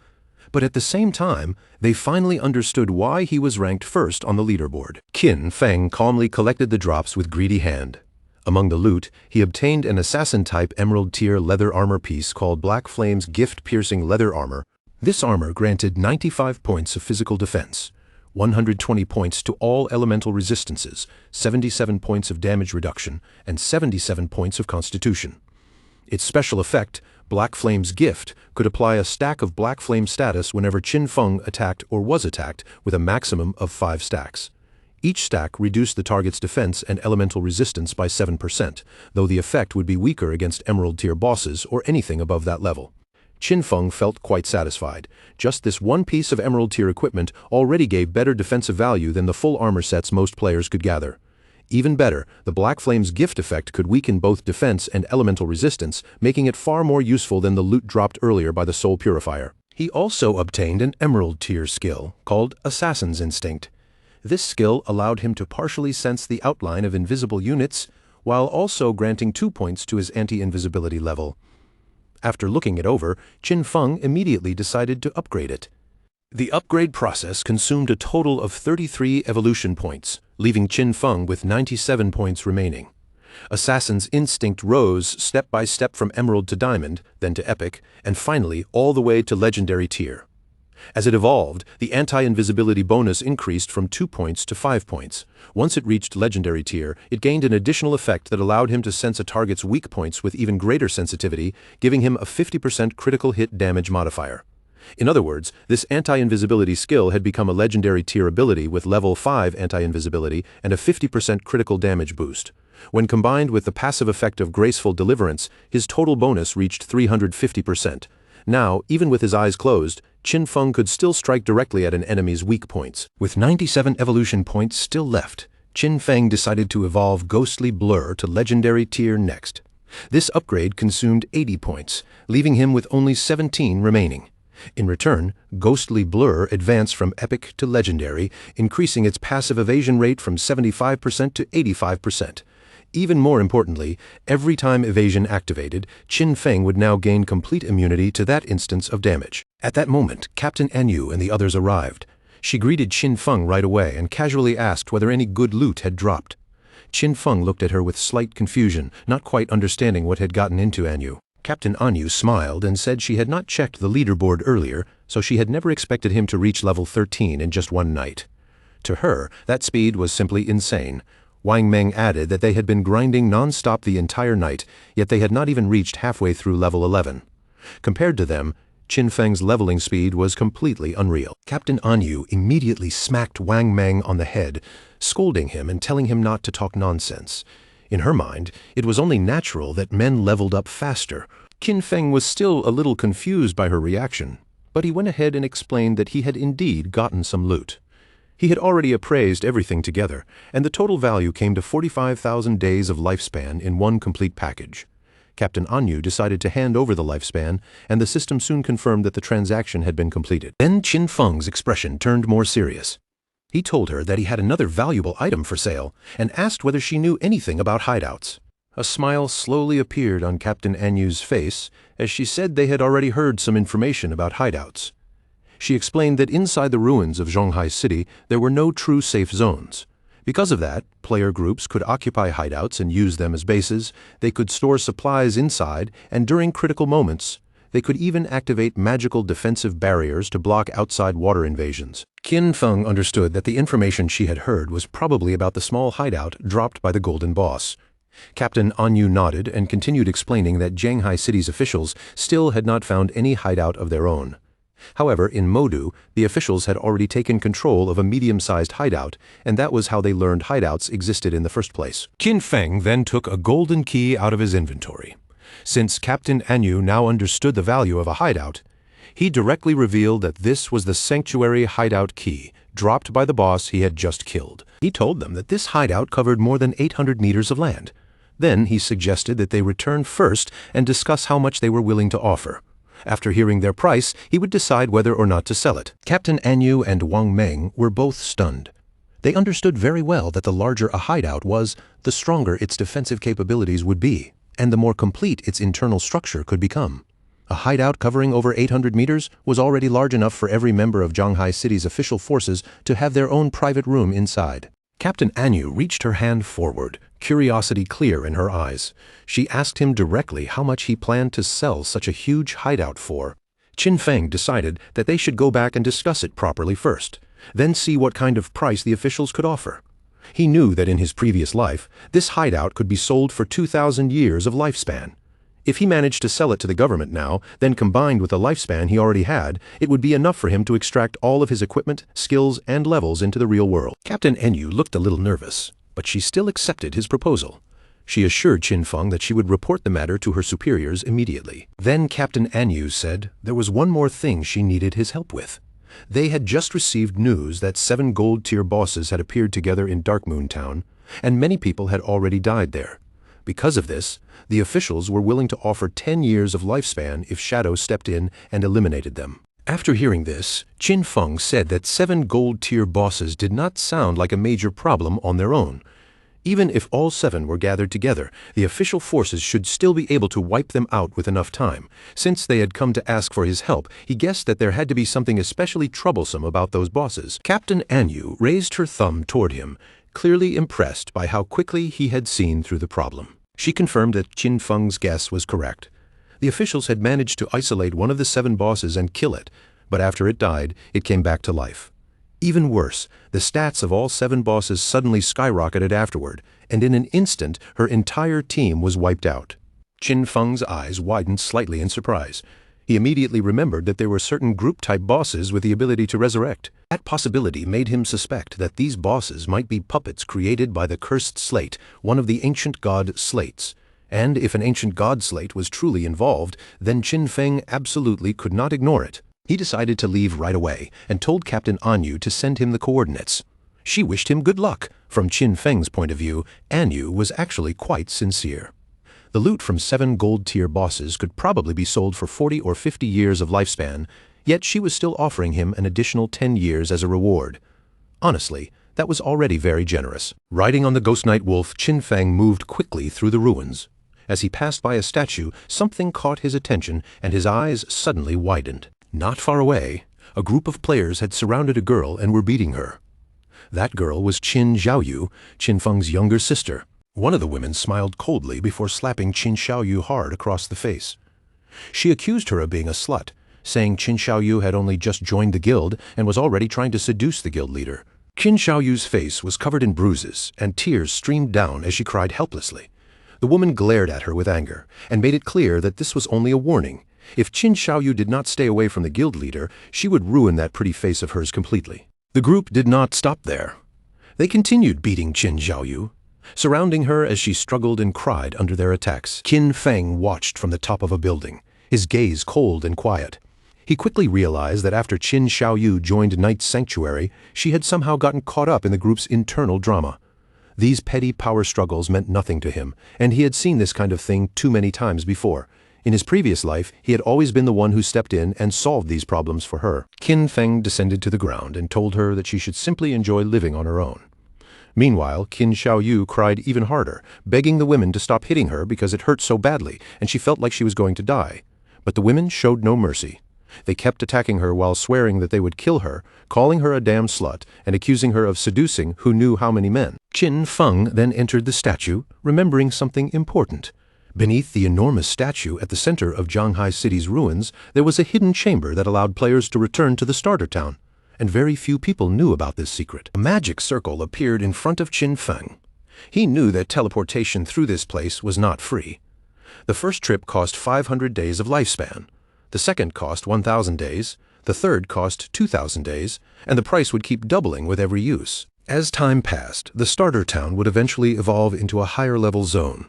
but at the same time, they finally understood why he was ranked first on the leaderboard. Qin Feng calmly collected the drops with greedy hand. Among the loot, he obtained an assassin-type emerald-tier leather armor piece called Black Flame's gift-piercing leather armor. This armor granted 95 points of physical defense, 120 points to all elemental resistances, 77 points of damage reduction, and 77 points of constitution. Its special effect, Black Flame's gift, could apply a stack of Black Flame status whenever Qin Feng attacked or was attacked with a maximum of 5 stacks. Each stack reduced the target's defense and elemental resistance by 7%, though the effect would be weaker against Emerald-tier bosses or anything above that level. Qin Feng felt quite satisfied. Just this one piece of Emerald-tier equipment already gave better defensive value than the full armor sets most players could gather. Even better, the Black Flame's gift effect could weaken both defense and elemental resistance, making it far more useful than the loot dropped earlier by the Soul Purifier. He also obtained an Emerald-tier skill called Assassin's Instinct. This skill allowed him to partially sense the outline of invisible units, while also granting 2 points to his anti-invisibility level. After looking it over, Qin Feng immediately decided to upgrade it. The upgrade process consumed a total of 33 evolution points, leaving Qin Feng with 97 points remaining. Assassin's Instinct rose step by step from Emerald to Diamond, then to Epic, and finally all the way to Legendary tier. As it evolved, the anti-invisibility bonus increased from 2 points to 5 points. Once it reached Legendary tier, it gained an additional effect that allowed him to sense a target's weak points with even greater sensitivity, giving him a 50% critical hit damage modifier. In other words, this anti-invisibility skill had become a Legendary tier ability with level 5 anti-invisibility and a 50% critical damage boost. When combined with the passive effect of Graceful Deliverance, his total bonus reached 350%. Now, even with his eyes closed, Qin Feng could still strike directly at an enemy's weak points. With 97 evolution points still left, Qin Feng decided to evolve Ghostly Blur to Legendary tier next. This upgrade consumed 80 points, leaving him with only 17 remaining. In return, Ghostly Blur advanced from Epic to Legendary, increasing its passive evasion rate from 75% to 85%. Even more importantly, every time evasion activated, Qin Feng would now gain complete immunity to that instance of damage. At that moment, Captain Anyu and the others arrived. She greeted Qin Feng right away and casually asked whether any good loot had dropped. Qin Feng looked at her with slight confusion, not quite understanding what had gotten into Anyu. Captain Anyu smiled and said she had not checked the leaderboard earlier, so she had never expected him to reach level 13 in just one night. To her, that speed was simply insane. Wang Meng added that they had been grinding non-stop the entire night, yet they had not even reached halfway through level 11. Compared to them, Qin Feng's leveling speed was completely unreal. Captain Anyu immediately smacked Wang Meng on the head, scolding him and telling him not to talk nonsense. In her mind, it was only natural that men leveled up faster. Qin Feng was still a little confused by her reaction, but he went ahead and explained that he had indeed gotten some loot. He had already appraised everything together, and the total value came to 45,000 days of lifespan in one complete package. Captain Anyu decided to hand over the lifespan, and the system soon confirmed that the transaction had been completed. Then Qin Feng's expression turned more serious. He told her that he had another valuable item for sale, and asked whether she knew anything about hideouts. A smile slowly appeared on Captain Anyu's face as she said they had already heard some information about hideouts. She explained that inside the ruins of Zhonghai City there were no true safe zones. Because of that, player groups could occupy hideouts and use them as bases, they could store supplies inside, and during critical moments, they could even activate magical defensive barriers to block outside water invasions. Qin Feng understood that the information she had heard was probably about the small hideout dropped by the Golden Boss. Captain Anyu nodded and continued explaining that Zhonghai City's officials still had not found any hideout of their own. However, in Modu, the officials had already taken control of a medium-sized hideout, and that was how they learned hideouts existed in the first place. Qin Feng then took a golden key out of his inventory. Since Captain Anyu now understood the value of a hideout, he directly revealed that this was the Sanctuary Hideout Key, dropped by the boss he had just killed. He told them that this hideout covered more than 800 meters of land. Then he suggested that they return first and discuss how much they were willing to offer. After hearing their price, he would decide whether or not to sell it. Captain Anyu and Wang Meng were both stunned. They understood very well that the larger a hideout was, the stronger its defensive capabilities would be, and the more complete its internal structure could become. A hideout covering over 800 meters was already large enough for every member of Zhanghai City's official forces to have their own private room inside. Captain Anyu reached her hand forward, curiosity clear in her eyes. She asked him directly how much he planned to sell such a huge hideout for. Qin Feng decided that they should go back and discuss it properly first, then see what kind of price the officials could offer. He knew that in his previous life, this hideout could be sold for 2,000 years of lifespan. If he managed to sell it to the government now, then combined with the lifespan he already had, it would be enough for him to extract all of his equipment, skills, and levels into the real world. Captain Enyu looked a little nervous, but she still accepted his proposal. She assured Qin Feng that she would report the matter to her superiors immediately. Then Captain Anyu said there was one more thing she needed his help with. They had just received news that 7 gold-tier bosses had appeared together in Darkmoon Town, and many people had already died there. Because of this, the officials were willing to offer 10 years of lifespan if Shadow stepped in and eliminated them. After hearing this, Qin Feng said that 7 gold-tier bosses did not sound like a major problem on their own. Even if all 7 were gathered together, the official forces should still be able to wipe them out with enough time. Since they had come to ask for his help, he guessed that there had to be something especially troublesome about those bosses. Captain Anyu raised her thumb toward him, clearly impressed by how quickly he had seen through the problem. She confirmed that Qin Feng's guess was correct. The officials had managed to isolate one of the 7 bosses and kill it, but after it died, it came back to life. Even worse, the stats of all 7 bosses suddenly skyrocketed afterward, and in an instant her entire team was wiped out. Qin Feng's eyes widened slightly in surprise. He immediately remembered that there were certain group-type bosses with the ability to resurrect. That possibility made him suspect that these bosses might be puppets created by the Cursed Slate, one of the ancient god slates. And if an ancient god slate was truly involved, then Qin Feng absolutely could not ignore it. He decided to leave right away and told Captain Anyu to send him the coordinates. She wished him good luck. From Qin Feng's point of view, Anyu was actually quite sincere. The loot from 7 gold-tier bosses could probably be sold for 40 or 50 years of lifespan, yet she was still offering him an additional 10 years as a reward. Honestly, that was already very generous. Riding on the Ghost Knight Wolf, Qin Feng moved quickly through the ruins. As he passed by a statue, something caught his attention and his eyes suddenly widened. Not far away, a group of players had surrounded a girl and were beating her. That girl was Qin Xiaoyu, Qin Feng's younger sister. One of the women smiled coldly before slapping Qin Xiaoyu hard across the face. She accused her of being a slut, saying Qin Xiaoyu had only just joined the guild and was already trying to seduce the guild leader. Qin Xiaoyu's face was covered in bruises, and tears streamed down as she cried helplessly. The woman glared at her with anger, and made it clear that this was only a warning. If Qin Xiaoyu did not stay away from the guild leader, she would ruin that pretty face of hers completely. The group did not stop there. They continued beating Qin Xiaoyu, surrounding her as she struggled and cried under their attacks. Qin Feng watched from the top of a building, his gaze cold and quiet. He quickly realized that after Qin Xiaoyu joined Knight's Sanctuary, she had somehow gotten caught up in the group's internal drama. These petty power struggles meant nothing to him, and he had seen this kind of thing too many times before. In his previous life, he had always been the one who stepped in and solved these problems for her. Qin Feng descended to the ground and told her that she should simply enjoy living on her own. Meanwhile, Qin Xiaoyu cried even harder, begging the women to stop hitting her because it hurt so badly and she felt like she was going to die. But the women showed no mercy. They kept attacking her while swearing that they would kill her, calling her a damn slut, and accusing her of seducing who knew how many men. Qin Feng then entered the statue, remembering something important. Beneath the enormous statue at the center of Zhanghai City's ruins, there was a hidden chamber that allowed players to return to the starter town, and very few people knew about this secret. A magic circle appeared in front of Qin Feng. He knew that teleportation through this place was not free. The first trip cost 500 days of lifespan, the second cost 1,000 days, the third cost 2,000 days, and the price would keep doubling with every use. As time passed, the starter town would eventually evolve into a higher-level zone.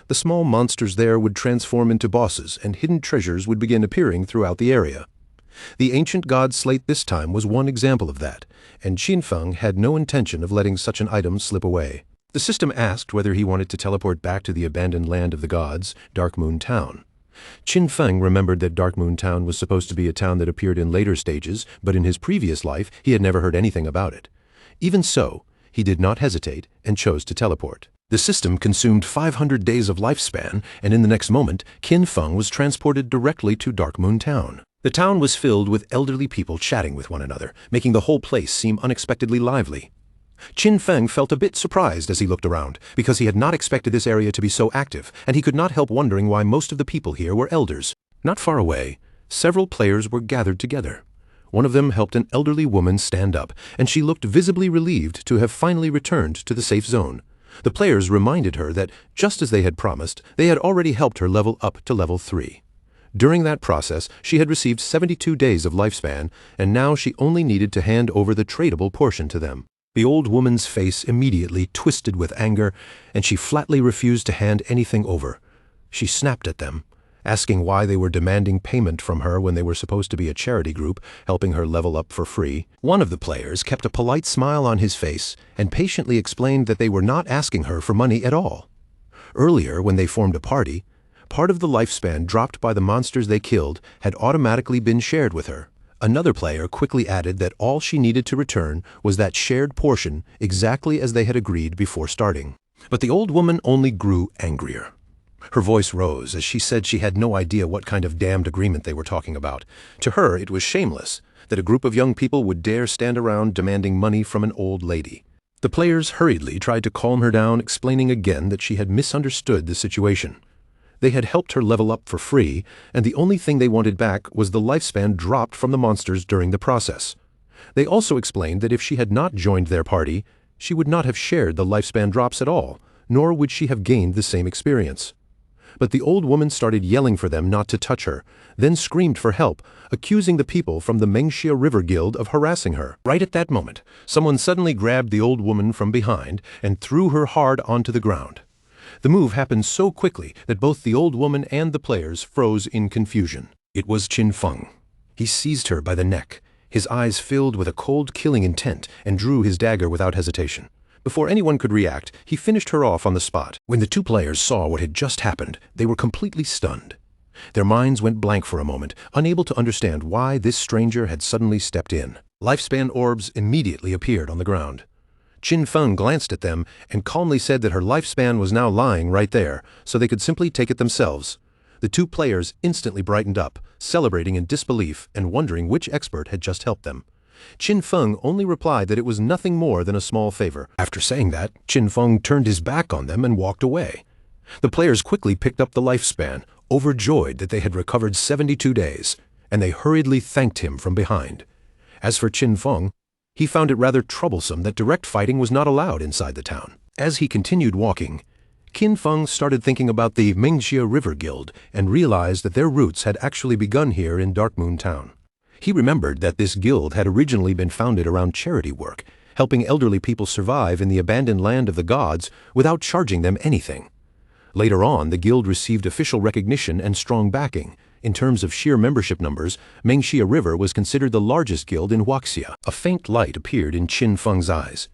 The small monsters there would transform into bosses, and hidden treasures would begin appearing throughout the area. The ancient god slate this time was one example of that, and Qin Feng had no intention of letting such an item slip away. The system asked whether he wanted to teleport back to the abandoned land of the gods, Darkmoon Town. Qin Feng remembered that Darkmoon Town was supposed to be a town that appeared in later stages, but in his previous life he had never heard anything about it. Even so, he did not hesitate and chose to teleport. The system consumed 500 days of lifespan, and in the next moment, Qin Feng was transported directly to Darkmoon Town. The town was filled with elderly people chatting with one another, making the whole place seem unexpectedly lively. Qin Feng felt a bit surprised as he looked around, because he had not expected this area to be so active, and he could not help wondering why most of the people here were elders. Not far away, several players were gathered together. One of them helped an elderly woman stand up, and she looked visibly relieved to have finally returned to the safe zone. The players reminded her that, just as they had promised, they had already helped her level up to level 3. During that process, she had received 72 days of lifespan, and now she only needed to hand over the tradable portion to them. The old woman's face immediately twisted with anger, and she flatly refused to hand anything over. She snapped at them, asking why they were demanding payment from her when they were supposed to be a charity group, helping her level up for free. One of the players kept a polite smile on his face and patiently explained that they were not asking her for money at all. Earlier, when they formed a party, part of the lifespan dropped by the monsters they killed had automatically been shared with her. Another player quickly added that all she needed to return was that shared portion exactly as they had agreed before starting. But the old woman only grew angrier. Her voice rose as she said she had no idea what kind of damned agreement they were talking about. To her, it was shameless that a group of young people would dare stand around demanding money from an old lady. The players hurriedly tried to calm her down, explaining again that she had misunderstood the situation. They had helped her level up for free, and the only thing they wanted back was the lifespan dropped from the monsters during the process. They also explained that if she had not joined their party, she would not have shared the lifespan drops at all, nor would she have gained the same experience. But the old woman started yelling for them not to touch her, then screamed for help, accusing the people from the Mengxia River Guild of harassing her. Right at that moment, someone suddenly grabbed the old woman from behind and threw her hard onto the ground. The move happened so quickly that both the old woman and the players froze in confusion. It was Qin Feng. He seized her by the neck, his eyes filled with a cold killing intent, and drew his dagger without hesitation. Before anyone could react, he finished her off on the spot. When the two players saw what had just happened, they were completely stunned. Their minds went blank for a moment, unable to understand why this stranger had suddenly stepped in. Lifespan orbs immediately appeared on the ground. Qin Feng glanced at them and calmly said that her lifespan was now lying right there, so they could simply take it themselves. The two players instantly brightened up, celebrating in disbelief and wondering which expert had just helped them. Qin Feng only replied that it was nothing more than a small favor. After saying that, Qin Feng turned his back on them and walked away. The players quickly picked up the lifespan, overjoyed that they had recovered 72 days, and they hurriedly thanked him from behind. As for Qin Feng, he found it rather troublesome that direct fighting was not allowed inside the town. As he continued walking, Qin Feng started thinking about the Mengxia River Guild and realized that their roots had actually begun here in Darkmoon Town. He remembered that this guild had originally been founded around charity work, helping elderly people survive in the abandoned land of the gods without charging them anything. Later on, the guild received official recognition and strong backing. In terms of sheer membership numbers, Mengxia River was considered the largest guild in Huaxia. A faint light appeared in Qin Feng's eyes.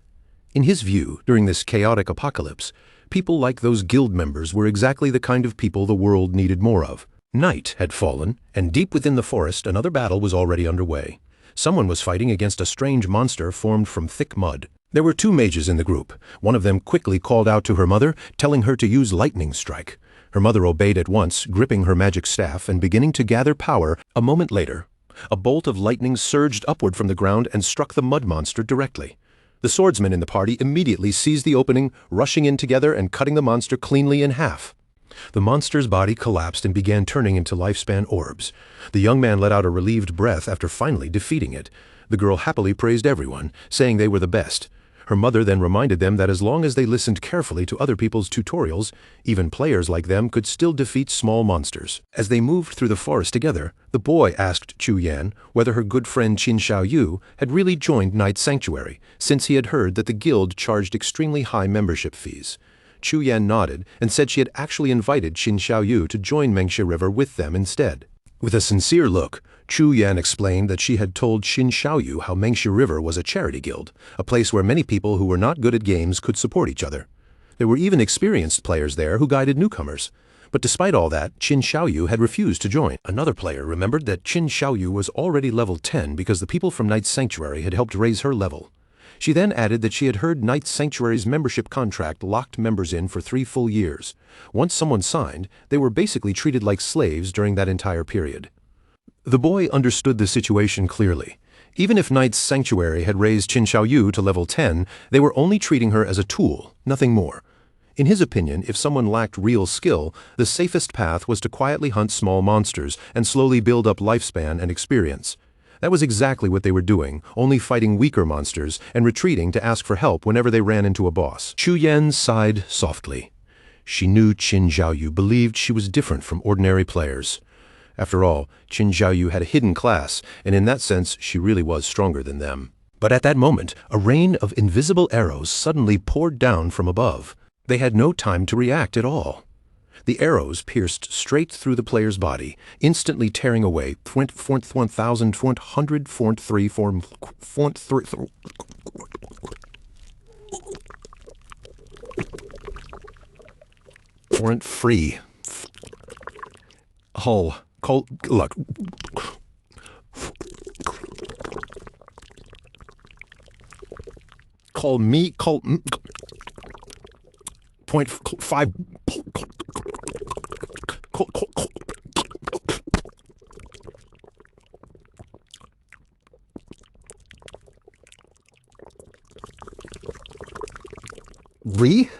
In his view, during this chaotic apocalypse, people like those guild members were exactly the kind of people the world needed more of. Night had fallen, and deep within the forest another battle was already underway. Someone was fighting against a strange monster formed from thick mud. There were two mages in the group. One of them quickly called out to her mother, telling her to use Lightning Strike. Her mother obeyed at once, gripping her magic staff and beginning to gather power. A moment later, a bolt of lightning surged upward from the ground and struck the mud monster directly. The swordsmen in the party immediately seized the opening, rushing in together and cutting the monster cleanly in half. The monster's body collapsed and began turning into lifespan orbs. The young man let out a relieved breath after finally defeating it. The girl happily praised everyone, saying they were the best. Her mother then reminded them that as long as they listened carefully to other people's tutorials, even players like them could still defeat small monsters. As they moved through the forest together, the boy asked Chu Yan whether her good friend Qin Xiaoyu had really joined Night Sanctuary, since he had heard that the guild charged extremely high membership fees. Chu Yan nodded and said she had actually invited Qin Xiaoyu to join Mengxia River with them instead. With a sincere look, Chu Yan explained that she had told Qin Xiaoyu how Mengxia River was a charity guild, a place where many people who were not good at games could support each other. There were even experienced players there who guided newcomers. But despite all that, Qin Xiaoyu had refused to join. Another player remembered that Qin Xiaoyu was already level 10 because the people from Night Sanctuary had helped raise her level. She then added that she had heard Knight's Sanctuary's membership contract locked members in for 3 full years. Once someone signed, they were basically treated like slaves during that entire period. The boy understood the situation clearly. Even if Knight's Sanctuary had raised Qin Xiaoyu to level 10, they were only treating her as a tool, nothing more. In his opinion, if someone lacked real skill, the safest path was to quietly hunt small monsters and slowly build up lifespan and experience. That was exactly what they were doing, only fighting weaker monsters and retreating to ask for help whenever they ran into a boss. Chu Yan sighed softly. She knew Qin Xiaoyu believed she was different from ordinary players. After all, Qin Xiaoyu had a hidden class, and in that sense she really was stronger than them. But at that moment, a rain of invisible arrows suddenly poured down from above. They had no time to react at all. The arrows pierced straight through the player's body, instantly tearing away 1,000, 100, 3, 4, 3, free. Hull. Call. Look. Call me. Call. Point 5. Re?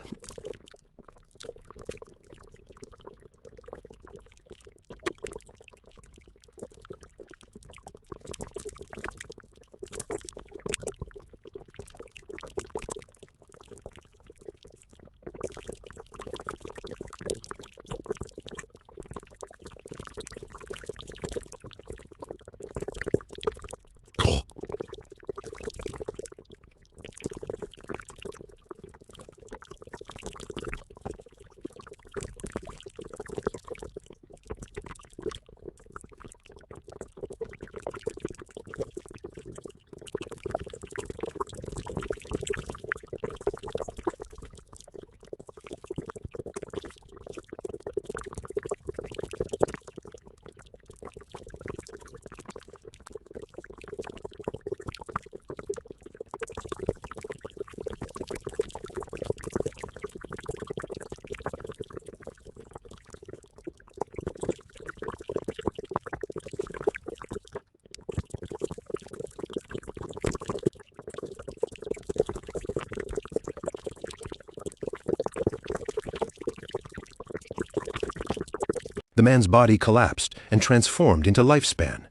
The man's body collapsed and transformed into lifespan.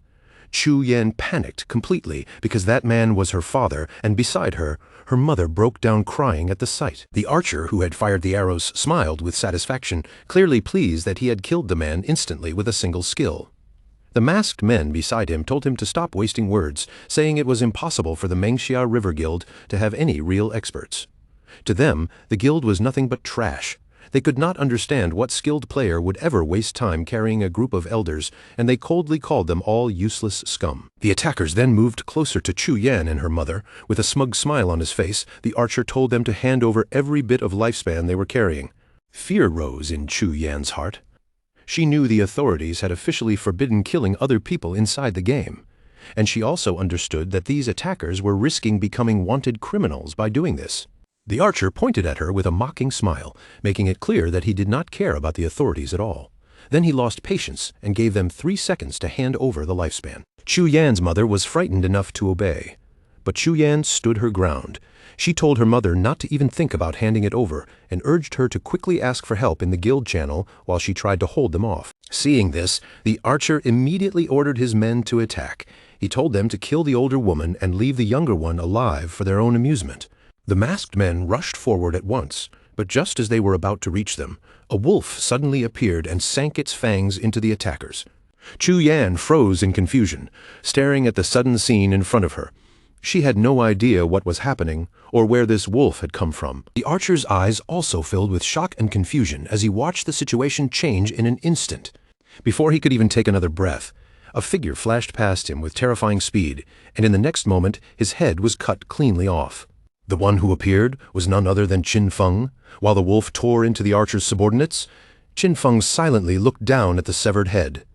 Chu Yan panicked completely because that man was her father, and beside her, her mother broke down crying at the sight. The archer who had fired the arrows smiled with satisfaction, clearly pleased that he had killed the man instantly with a single skill. The masked men beside him told him to stop wasting words, saying it was impossible for the Mengxia River Guild to have any real experts. To them, the guild was nothing but trash. They could not understand what skilled player would ever waste time carrying a group of elders, and they coldly called them all useless scum. The attackers then moved closer to Chu Yan and her mother. With a smug smile on his face, the archer told them to hand over every bit of lifespan they were carrying. Fear rose in Chu Yan's heart. She knew the authorities had officially forbidden killing other people inside the game, and she also understood that these attackers were risking becoming wanted criminals by doing this. The archer pointed at her with a mocking smile, making it clear that he did not care about the authorities at all. Then he lost patience and gave them 3 seconds to hand over the lifespan. Chu Yan's mother was frightened enough to obey, but Chu Yan stood her ground. She told her mother not to even think about handing it over and urged her to quickly ask for help in the guild channel while she tried to hold them off. Seeing this, the archer immediately ordered his men to attack. He told them to kill the older woman and leave the younger one alive for their own amusement. The masked men rushed forward at once, but just as they were about to reach them, a wolf suddenly appeared and sank its fangs into the attackers. Chu Yan froze in confusion, staring at the sudden scene in front of her. She had no idea what was happening or where this wolf had come from. The archer's eyes also filled with shock and confusion as he watched the situation change in an instant. Before he could even take another breath, a figure flashed past him with terrifying speed, and in the next moment his head was cut cleanly off. The one who appeared was none other than Qin Feng. While the wolf tore into the archer's subordinates, Qin Feng silently looked down at the severed head.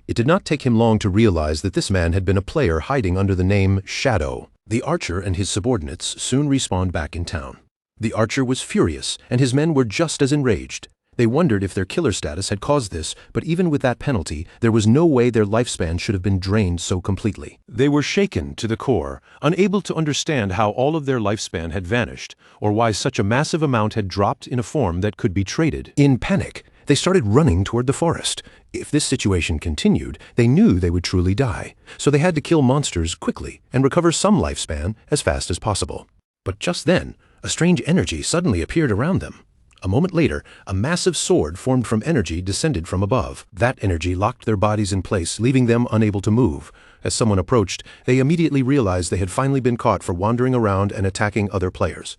It did not take him long to realize that this man had been a player hiding under the name Shadow. The archer and his subordinates soon respawned back in town. The archer was furious, and his men were just as enraged. They wondered if their killer status had caused this, but even with that penalty, there was no way their lifespan should have been drained so completely. They were shaken to the core, unable to understand how all of their lifespan had vanished, or why such a massive amount had dropped in a form that could be traded. In panic, they started running toward the forest. If this situation continued, they knew they would truly die, so they had to kill monsters quickly and recover some lifespan as fast as possible. But just then, a strange energy suddenly appeared around them. A moment later, a massive sword formed from energy descended from above. That energy locked their bodies in place, leaving them unable to move. As someone approached, they immediately realized they had finally been caught for wandering around and attacking other players.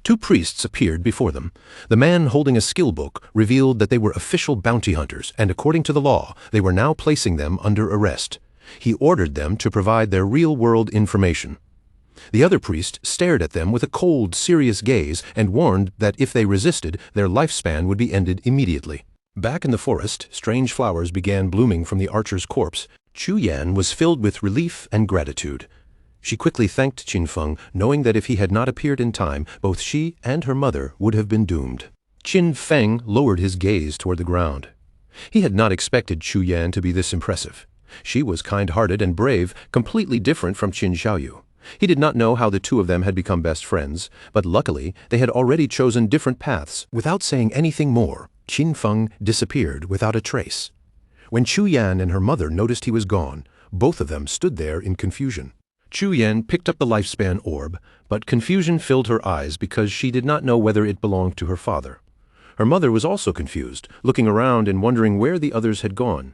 Two priests appeared before them. The man holding a skill book revealed that they were official bounty hunters, and according to the law, they were now placing them under arrest. He ordered them to provide their real-world information. The other priest stared at them with a cold, serious gaze and warned that if they resisted, their lifespan would be ended immediately. Back in the forest, strange flowers began blooming from the archer's corpse. Chu Yan was filled with relief and gratitude. She quickly thanked Qin Feng, knowing that if he had not appeared in time, both she and her mother would have been doomed. Qin Feng lowered his gaze toward the ground. He had not expected Chu Yan to be this impressive. She was kind-hearted and brave, completely different from Qin Xiaoyu. He did not know how the two of them had become best friends, but luckily they had already chosen different paths. Without saying anything more, Qin Feng disappeared without a trace. When Chu Yan and her mother noticed he was gone, both of them stood there in confusion. Chu Yan picked up the lifespan orb, but confusion filled her eyes because she did not know whether it belonged to her father. Her mother was also confused, looking around and wondering where the others had gone.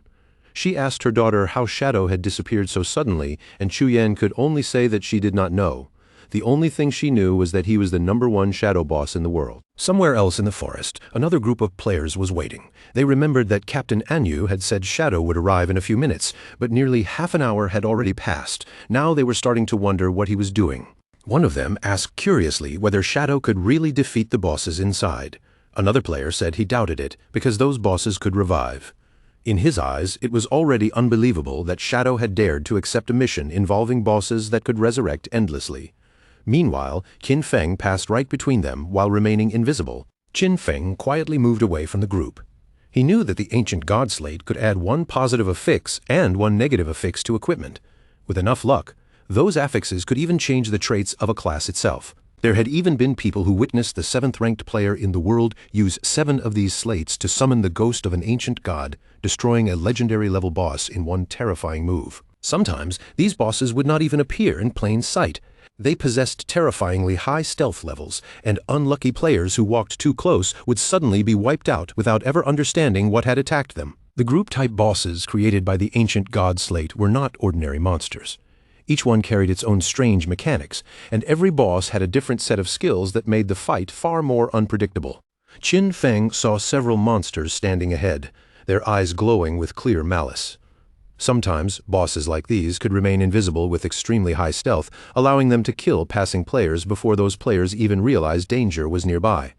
She asked her daughter how Shadow had disappeared so suddenly, and Chu Yan could only say that she did not know. The only thing she knew was that he was the #1 shadow boss in the world. Somewhere else in the forest, another group of players was waiting. They remembered that Captain Anyu had said Shadow would arrive in a few minutes, but nearly half an hour had already passed. Now they were starting to wonder what he was doing. One of them asked curiously whether Shadow could really defeat the bosses inside. Another player said he doubted it, because those bosses could revive. In his eyes, it was already unbelievable that Shadow had dared to accept a mission involving bosses that could resurrect endlessly. Meanwhile, Qin Feng passed right between them while remaining invisible. Qin Feng quietly moved away from the group. He knew that the ancient god slate could add one positive affix and one negative affix to equipment. With enough luck, those affixes could even change the traits of a class itself. There had even been people who witnessed the 7th-ranked player in the world use 7 of these slates to summon the ghost of an ancient god, destroying a legendary-level boss in one terrifying move. Sometimes, these bosses would not even appear in plain sight. They possessed terrifyingly high stealth levels, and unlucky players who walked too close would suddenly be wiped out without ever understanding what had attacked them. The group-type bosses created by the ancient god slate were not ordinary monsters. Each one carried its own strange mechanics, and every boss had a different set of skills that made the fight far more unpredictable. Qin Feng saw several monsters standing ahead, their eyes glowing with clear malice. Sometimes, bosses like these could remain invisible with extremely high stealth, allowing them to kill passing players before those players even realized danger was nearby.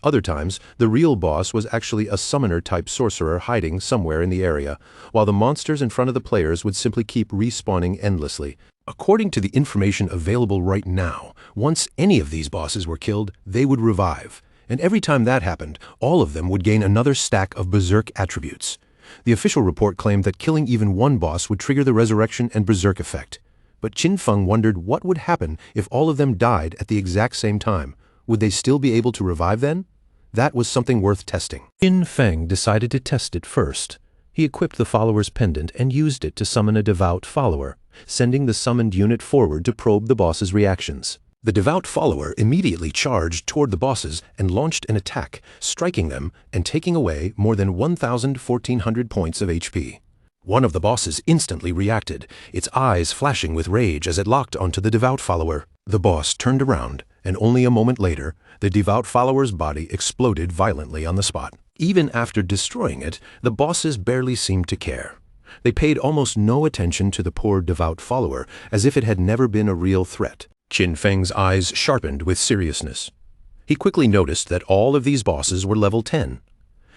Other times, the real boss was actually a summoner-type sorcerer hiding somewhere in the area, while the monsters in front of the players would simply keep respawning endlessly. According to the information available right now, once any of these bosses were killed, they would revive. And every time that happened, all of them would gain another stack of berserk attributes. The official report claimed that killing even one boss would trigger the resurrection and berserk effect. But Qin Feng wondered what would happen if all of them died at the exact same time. Would they still be able to revive then? That was something worth testing. Qin Feng decided to test it first. He equipped the follower's pendant and used it to summon a devout follower, sending the summoned unit forward to probe the boss's reactions. The devout follower immediately charged toward the bosses and launched an attack, striking them and taking away more than 1,400 points of HP. One of the bosses instantly reacted, its eyes flashing with rage as it locked onto the devout follower. The boss turned around, and only a moment later, the devout follower's body exploded violently on the spot. Even after destroying it, the bosses barely seemed to care. They paid almost no attention to the poor devout follower, as if it had never been a real threat. Qin Feng's eyes sharpened with seriousness. He quickly noticed that all of these bosses were level 10.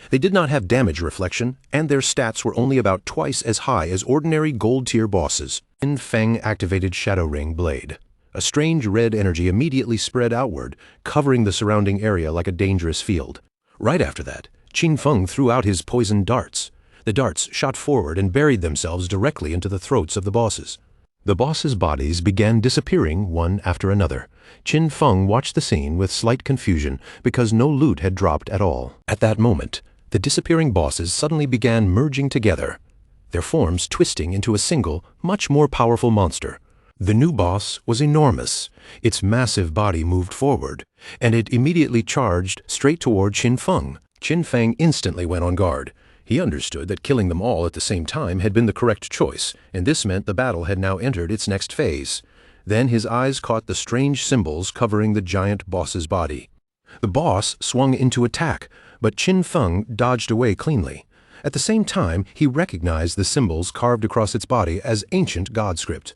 They did not have damage reflection, and their stats were only about twice as high as ordinary gold-tier bosses. Qin Feng activated Shadow Ring Blade. A strange red energy immediately spread outward, covering the surrounding area like a dangerous field. Right after that, Qin Feng threw out his poisoned darts. The darts shot forward and buried themselves directly into the throats of the bosses. The bosses' bodies began disappearing one after another. Qin Feng watched the scene with slight confusion because no loot had dropped at all. At that moment, the disappearing bosses suddenly began merging together, their forms twisting into a single, much more powerful monster. The new boss was enormous. Its massive body moved forward, and it immediately charged straight toward Qin Feng. Qin Feng instantly went on guard. He understood that killing them all at the same time had been the correct choice, and this meant the battle had now entered its next phase. Then his eyes caught the strange symbols covering the giant boss's body. The boss swung into attack, but Qin Feng dodged away cleanly. At the same time, he recognized the symbols carved across its body as ancient god script.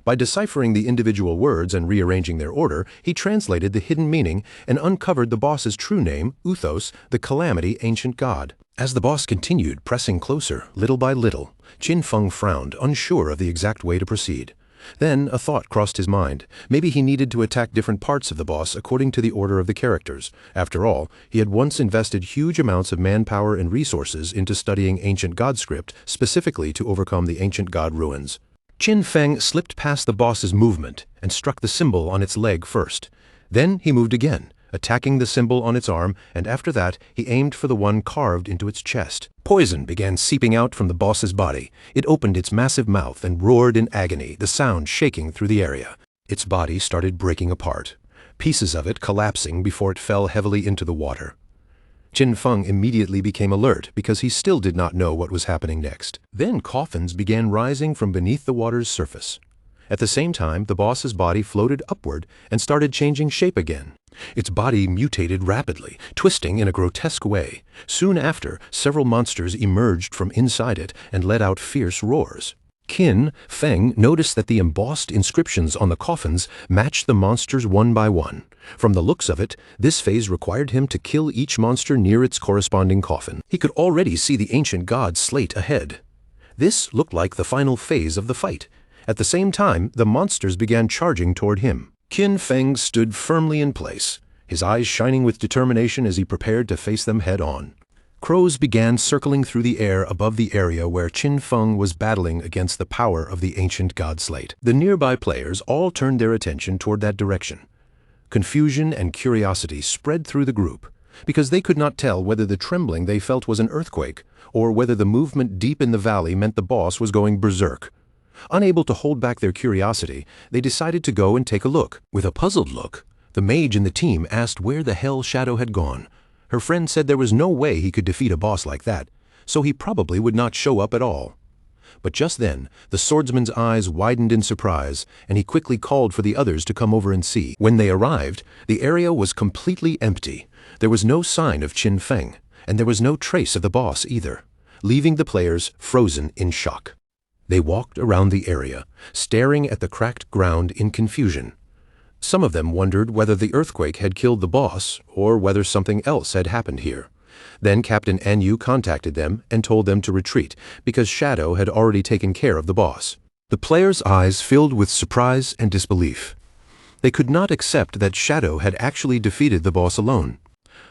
By deciphering the individual words and rearranging their order, he translated the hidden meaning and uncovered the boss's true name, Uthos, the Calamity Ancient God. As the boss continued pressing closer, little by little, Qin Feng frowned, unsure of the exact way to proceed. Then a thought crossed his mind. Maybe he needed to attack different parts of the boss according to the order of the characters. After all, he had once invested huge amounts of manpower and resources into studying ancient god script, specifically to overcome the ancient god ruins. Qin Feng slipped past the boss's movement and struck the symbol on its leg first. Then he moved again, attacking the symbol on its arm, and after that he aimed for the one carved into its chest. Poison began seeping out from the boss's body. It opened its massive mouth and roared in agony, the sound shaking through the area. Its body started breaking apart, pieces of it collapsing before it fell heavily into the water. Qin Feng immediately became alert because he still did not know what was happening next. Then coffins began rising from beneath the water's surface. At the same time, the boss's body floated upward and started changing shape again. Its body mutated rapidly, twisting in a grotesque way. Soon after, several monsters emerged from inside it and let out fierce roars. Qin Feng noticed that the embossed inscriptions on the coffins matched the monsters one by one. From the looks of it, this phase required him to kill each monster near its corresponding coffin. He could already see the ancient god's slate ahead. This looked like the final phase of the fight. At the same time, the monsters began charging toward him. Qin Feng stood firmly in place, his eyes shining with determination as he prepared to face them head-on. Crows began circling through the air above the area where Qin Feng was battling against the power of the ancient god slate. The nearby players all turned their attention toward that direction. Confusion and curiosity spread through the group, because they could not tell whether the trembling they felt was an earthquake, or whether the movement deep in the valley meant the boss was going berserk. Unable to hold back their curiosity, they decided to go and take a look. With a puzzled look, the mage in the team asked where the hell Shadow had gone. Her friend said there was no way he could defeat a boss like that, so he probably would not show up at all. But just then, the swordsman's eyes widened in surprise, and he quickly called for the others to come over and see. When they arrived, the area was completely empty. There was no sign of Qin Feng, and there was no trace of the boss either, leaving the players frozen in shock. They walked around the area, staring at the cracked ground in confusion. Some of them wondered whether the earthquake had killed the boss or whether something else had happened here. Then Captain Anyu contacted them and told them to retreat because Shadow had already taken care of the boss. The players' eyes filled with surprise and disbelief. They could not accept that Shadow had actually defeated the boss alone.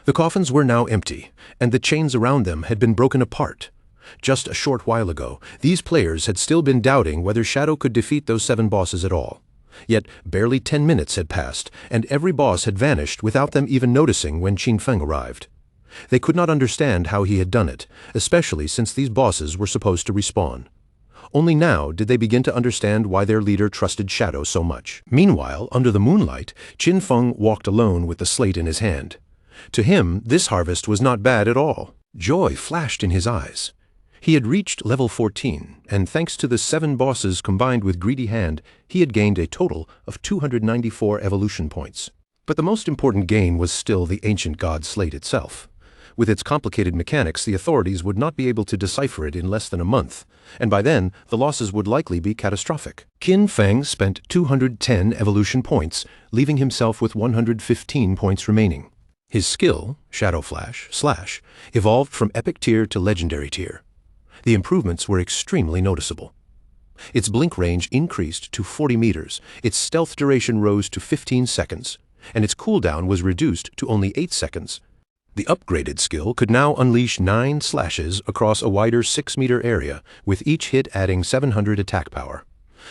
The coffins were now empty, and the chains around them had been broken apart. Just a short while ago, these players had still been doubting whether Shadow could defeat those 7 bosses at all. Yet barely 10 minutes had passed, and every boss had vanished without them even noticing when Qin Feng arrived. They could not understand how he had done it, especially since these bosses were supposed to respawn. Only now did they begin to understand why their leader trusted Shadow so much. Meanwhile, under the moonlight, Qin Feng walked alone with the slate in his hand. To him, this harvest was not bad at all. Joy flashed in his eyes. He had reached level 14, and thanks to the 7 bosses combined with Greedy Hand, he had gained a total of 294 evolution points. But the most important gain was still the ancient god slate itself. With its complicated mechanics, the authorities would not be able to decipher it in less than a month, and by then, the losses would likely be catastrophic. Qin Feng spent 210 evolution points, leaving himself with 115 points remaining. His skill, Shadow Flash, evolved from Epic Tier to Legendary Tier. The improvements were extremely noticeable. Its blink range increased to 40 meters, its stealth duration rose to 15 seconds, and its cooldown was reduced to only 8 seconds. The upgraded skill could now unleash 9 slashes across a wider 6-meter area, with each hit adding 700 attack power.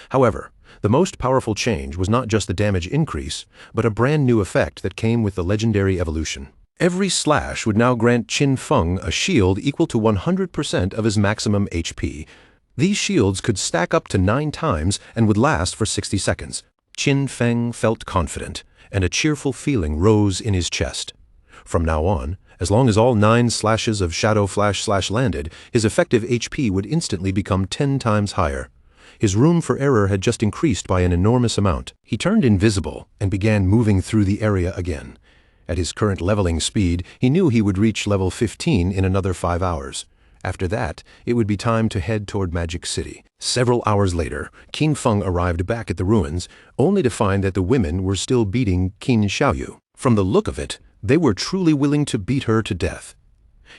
However, the most powerful change was not just the damage increase, but a brand new effect that came with the legendary evolution. Every slash would now grant Qin Feng a shield equal to 100% of his maximum HP. These shields could stack up to 9 times and would last for 60 seconds. Qin Feng felt confident, and a cheerful feeling rose in his chest. From now on, as long as all 9 slashes of Shadow Flash Slash landed, his effective HP would instantly become 10 times higher. His room for error had just increased by an enormous amount. He turned invisible and began moving through the area again. At his current leveling speed, he knew he would reach level 15 in another 5 hours. After that, it would be time to head toward Magic City. Several hours later, Qin Feng arrived back at the ruins, only to find that the women were still beating Qin Xiaoyu. From the look of it, they were truly willing to beat her to death.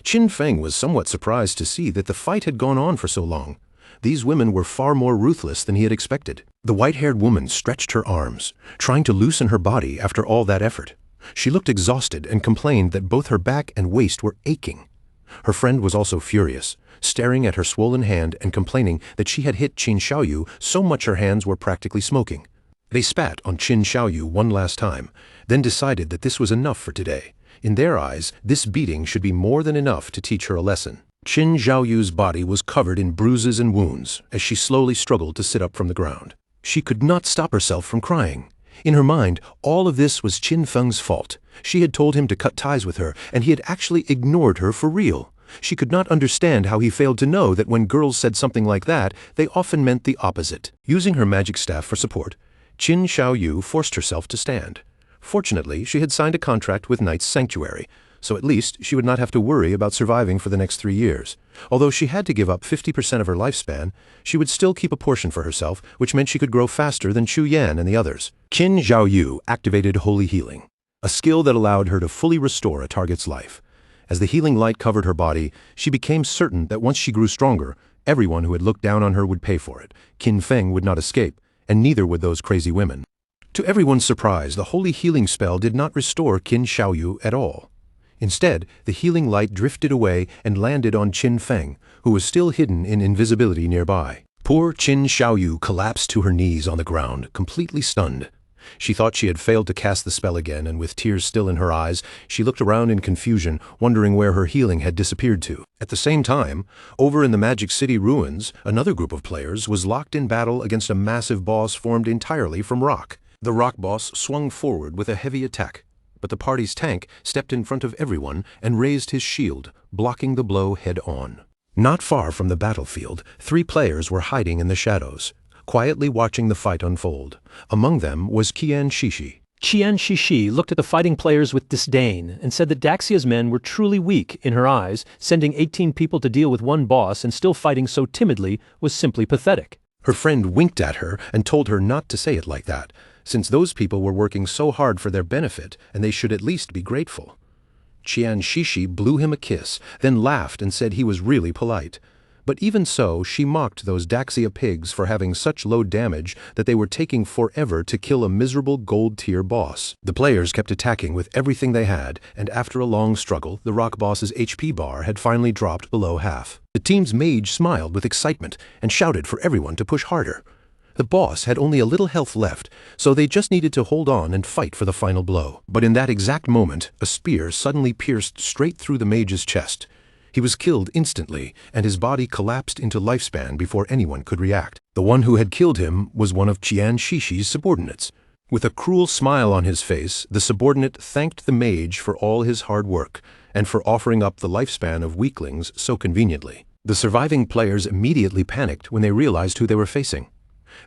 Qin Feng was somewhat surprised to see that the fight had gone on for so long. These women were far more ruthless than he had expected. The white-haired woman stretched her arms, trying to loosen her body after all that effort. She looked exhausted and complained that both her back and waist were aching. Her friend was also furious, staring at her swollen hand and complaining that she had hit Qin Xiaoyu so much her hands were practically smoking. They spat on Qin Xiaoyu one last time, then decided that this was enough for today. In their eyes, this beating should be more than enough to teach her a lesson. Qin Xiaoyu's body was covered in bruises and wounds as she slowly struggled to sit up from the ground. She could not stop herself from crying. In her mind, all of this was Qin Feng's fault. She had told him to cut ties with her, and he had actually ignored her for real. She could not understand how he failed to know that when girls said something like that, they often meant the opposite. Using her magic staff for support, Qin Xiaoyu forced herself to stand. Fortunately, she had signed a contract with Knight's Sanctuary, so at least she would not have to worry about surviving for the next 3 years. Although she had to give up 50% of her lifespan, she would still keep a portion for herself, which meant she could grow faster than Chu Yan and the others. Qin Xiaoyu activated Holy Healing, a skill that allowed her to fully restore a target's life. As the healing light covered her body, she became certain that once she grew stronger, everyone who had looked down on her would pay for it. Qin Feng would not escape, and neither would those crazy women. To everyone's surprise, the Holy Healing spell did not restore Qin Xiaoyu at all. Instead, the healing light drifted away and landed on Qin Feng, who was still hidden in invisibility nearby. Poor Qin Xiaoyu collapsed to her knees on the ground, completely stunned. She thought she had failed to cast the spell again, and with tears still in her eyes, she looked around in confusion, wondering where her healing had disappeared to. At the same time, over in the Magic City ruins, another group of players was locked in battle against a massive boss formed entirely from rock. The rock boss swung forward with a heavy attack, but the party's tank stepped in front of everyone and raised his shield, blocking the blow head-on. Not far from the battlefield, 3 players were hiding in the shadows, quietly watching the fight unfold. Among them was Qian Shishi. Qian Shishi looked at the fighting players with disdain and said that Daxia's men were truly weak in her eyes. Sending 18 people to deal with one boss and still fighting so timidly was simply pathetic. Her friend winked at her and told her not to say it like that, since those people were working so hard for their benefit and they should at least be grateful. Qian Shishi blew him a kiss, then laughed and said he was really polite. But even so, she mocked those Daxia pigs for having such low damage that they were taking forever to kill a miserable gold-tier boss. The players kept attacking with everything they had, and after a long struggle, the rock boss's HP bar had finally dropped below half. The team's mage smiled with excitement and shouted for everyone to push harder. The boss had only a little health left, so they just needed to hold on and fight for the final blow. But in that exact moment, a spear suddenly pierced straight through the mage's chest. He was killed instantly, and his body collapsed into lifespan before anyone could react. The one who had killed him was one of Qian Shishi's subordinates. With a cruel smile on his face, the subordinate thanked the mage for all his hard work, and for offering up the lifespan of weaklings so conveniently. The surviving players immediately panicked when they realized who they were facing.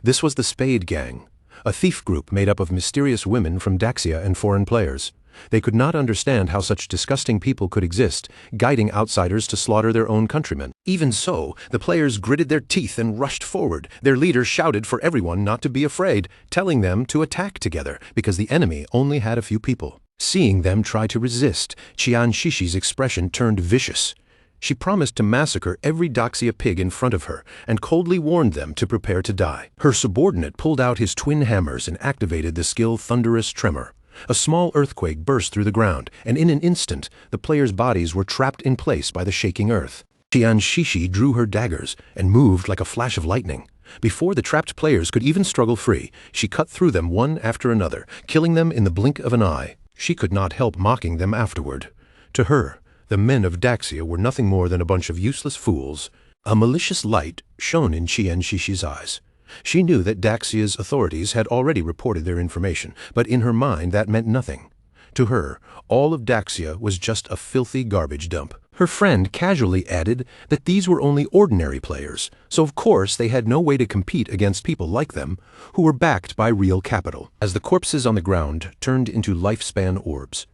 This was the Spade Gang, a thief group made up of mysterious women from Daxia and foreign players. They could not understand how such disgusting people could exist, guiding outsiders to slaughter their own countrymen. Even so, the players gritted their teeth and rushed forward. Their leader shouted for everyone not to be afraid, telling them to attack together, because the enemy only had a few people. Seeing them try to resist, Qian Shishi's expression turned vicious. She promised to massacre every Daxia pig in front of her and coldly warned them to prepare to die. Her subordinate pulled out his twin hammers and activated the skill Thunderous Tremor. A small earthquake burst through the ground, and in an instant, the players' bodies were trapped in place by the shaking earth. Qianshishi drew her daggers and moved like a flash of lightning. Before the trapped players could even struggle free, she cut through them one after another, killing them in the blink of an eye. She could not help mocking them afterward. To her, the men of Daxia were nothing more than a bunch of useless fools. A malicious light shone in Qianshishi's eyes. She knew that Daxia's authorities had already reported their information, but in her mind that meant nothing. To her, all of Daxia was just a filthy garbage dump. Her friend casually added that these were only ordinary players, so of course they had no way to compete against people like them, who were backed by real capital. As the corpses on the ground turned into lifespan orbs,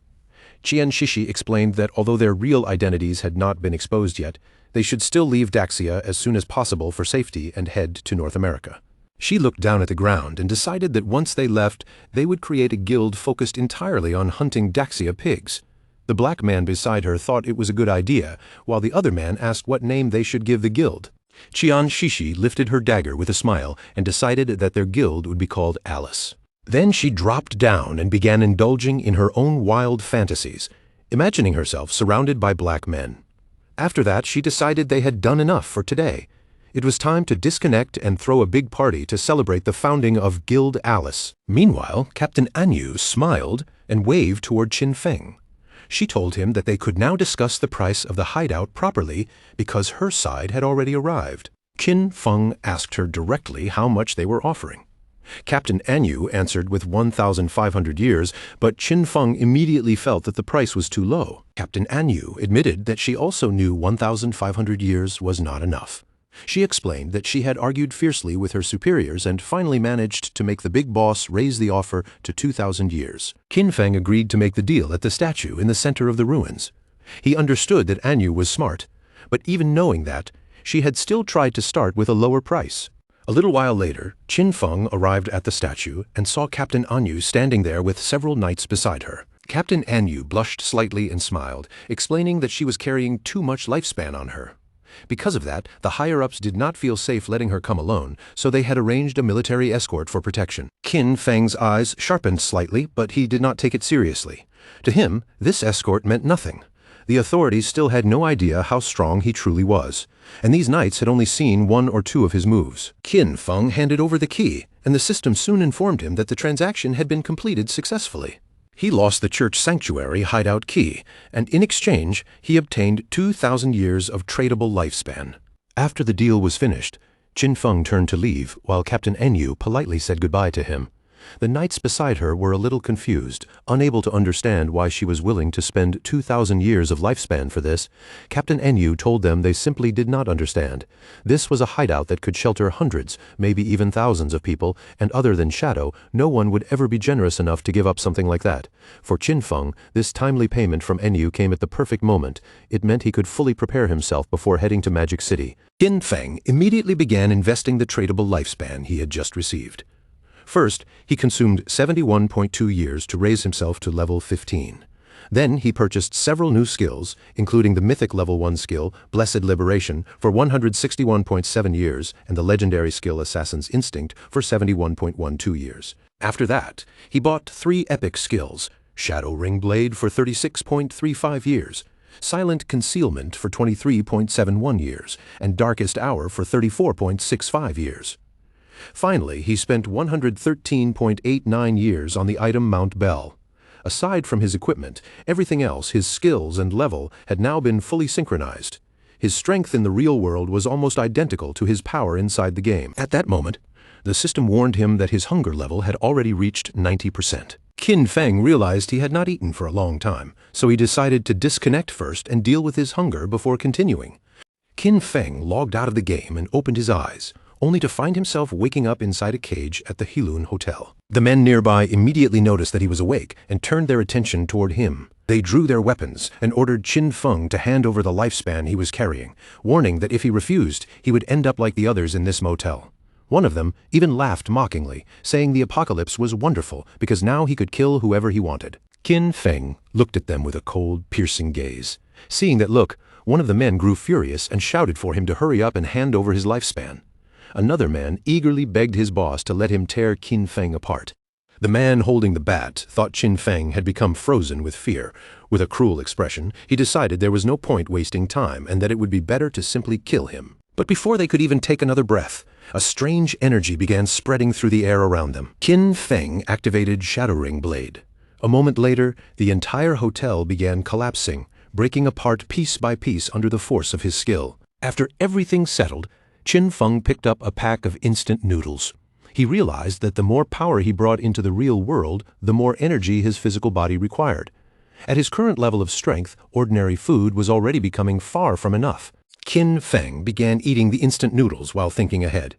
Qianshishi explained that although their real identities had not been exposed yet, they should still leave Daxia as soon as possible for safety and head to North America. She looked down at the ground and decided that once they left, they would create a guild focused entirely on hunting Daxia pigs. The black man beside her thought it was a good idea, while the other man asked what name they should give the guild. Qianshishi lifted her dagger with a smile and decided that their guild would be called Alice. Then she dropped down and began indulging in her own wild fantasies, imagining herself surrounded by black men. After that, she decided they had done enough for today. It was time to disconnect and throw a big party to celebrate the founding of Guild Alice. Meanwhile, Captain Anyu smiled and waved toward Qin Feng. She told him that they could now discuss the price of the hideout properly because her side had already arrived. Qin Feng asked her directly how much they were offering. Captain Anyu answered with 1,500 years, but Qin Feng immediately felt that the price was too low. Captain Anyu admitted that she also knew 1,500 years was not enough. She explained that she had argued fiercely with her superiors and finally managed to make the big boss raise the offer to 2,000 years. Qin Feng agreed to make the deal at the statue in the center of the ruins. He understood that Anyu was smart, but even knowing that, she had still tried to start with a lower price. A little while later, Qin Feng arrived at the statue and saw Captain Anyu standing there with several knights beside her. Captain Anyu blushed slightly and smiled, explaining that she was carrying too much lifespan on her. Because of that, the higher-ups did not feel safe letting her come alone, so they had arranged a military escort for protection. Qin Feng's eyes sharpened slightly, but he did not take it seriously. To him, this escort meant nothing. The authorities still had no idea how strong he truly was, and these knights had only seen one or two of his moves. Qin Feng handed over the key, and the system soon informed him that the transaction had been completed successfully. He lost the church sanctuary hideout key, and in exchange, he obtained 2,000 years of tradable lifespan. After the deal was finished, Qin Feng turned to leave, while Captain Anyu politely said goodbye to him. The knights beside her were a little confused, unable to understand why she was willing to spend 2,000 years of lifespan for this. Captain Anyu told them they simply did not understand. This was a hideout that could shelter hundreds, maybe even thousands of people, and other than Shadow, no one would ever be generous enough to give up something like that. For Qin Feng, this timely payment from Anyu came at the perfect moment. It meant he could fully prepare himself before heading to Magic City. Qin Feng immediately began investing the tradable lifespan he had just received. First, he consumed 71.2 years to raise himself to level 15. Then he purchased several new skills, including the mythic level 1 skill, Blessed Liberation, for 161.7 years, and the legendary skill Assassin's Instinct for 71.12 years. After that, he bought 3 epic skills, Shadow Ring Blade for 36.35 years, Silent Concealment for 23.71 years, and Darkest Hour for 34.65 years. Finally, he spent 113.89 years on the item Mount Bell. Aside from his equipment, everything else, his skills and level, had now been fully synchronized. His strength in the real world was almost identical to his power inside the game. At that moment, the system warned him that his hunger level had already reached 90%. Qin Feng realized he had not eaten for a long time, so he decided to disconnect first and deal with his hunger before continuing. Qin Feng logged out of the game and opened his eyes, only to find himself waking up inside a cage at the Heilun Hotel. The men nearby immediately noticed that he was awake and turned their attention toward him. They drew their weapons and ordered Qin Feng to hand over the lifespan he was carrying, warning that if he refused, he would end up like the others in this motel. One of them even laughed mockingly, saying the apocalypse was wonderful because now he could kill whoever he wanted. Qin Feng looked at them with a cold, piercing gaze. Seeing that look, One of the men grew furious and shouted for him to hurry up and hand over his lifespan. Another man eagerly begged his boss to let him tear Qin Feng apart. The man holding the bat thought Qin Feng had become frozen with fear. With a cruel expression, he decided there was no point wasting time and that it would be better to simply kill him. But before they could even take another breath, a strange energy began spreading through the air around them. Qin Feng activated Shadow Ring Blade. A moment later, the entire hotel began collapsing, breaking apart piece by piece under the force of his skill. After everything settled, Qin Feng picked up a pack of instant noodles. He realized that the more power he brought into the real world, the more energy his physical body required. At his current level of strength, ordinary food was already becoming far from enough. Qin Feng began eating the instant noodles while thinking ahead.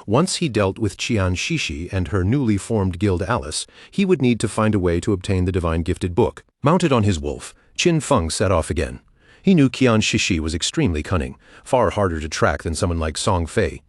Once he dealt with Qian Shishi and her newly formed guild Alice, he would need to find a way to obtain the Divine Gifted Book. Mounted on his wolf, Qin Feng set off again. He knew Qian Shishi was extremely cunning, far harder to track than someone like Song Fei.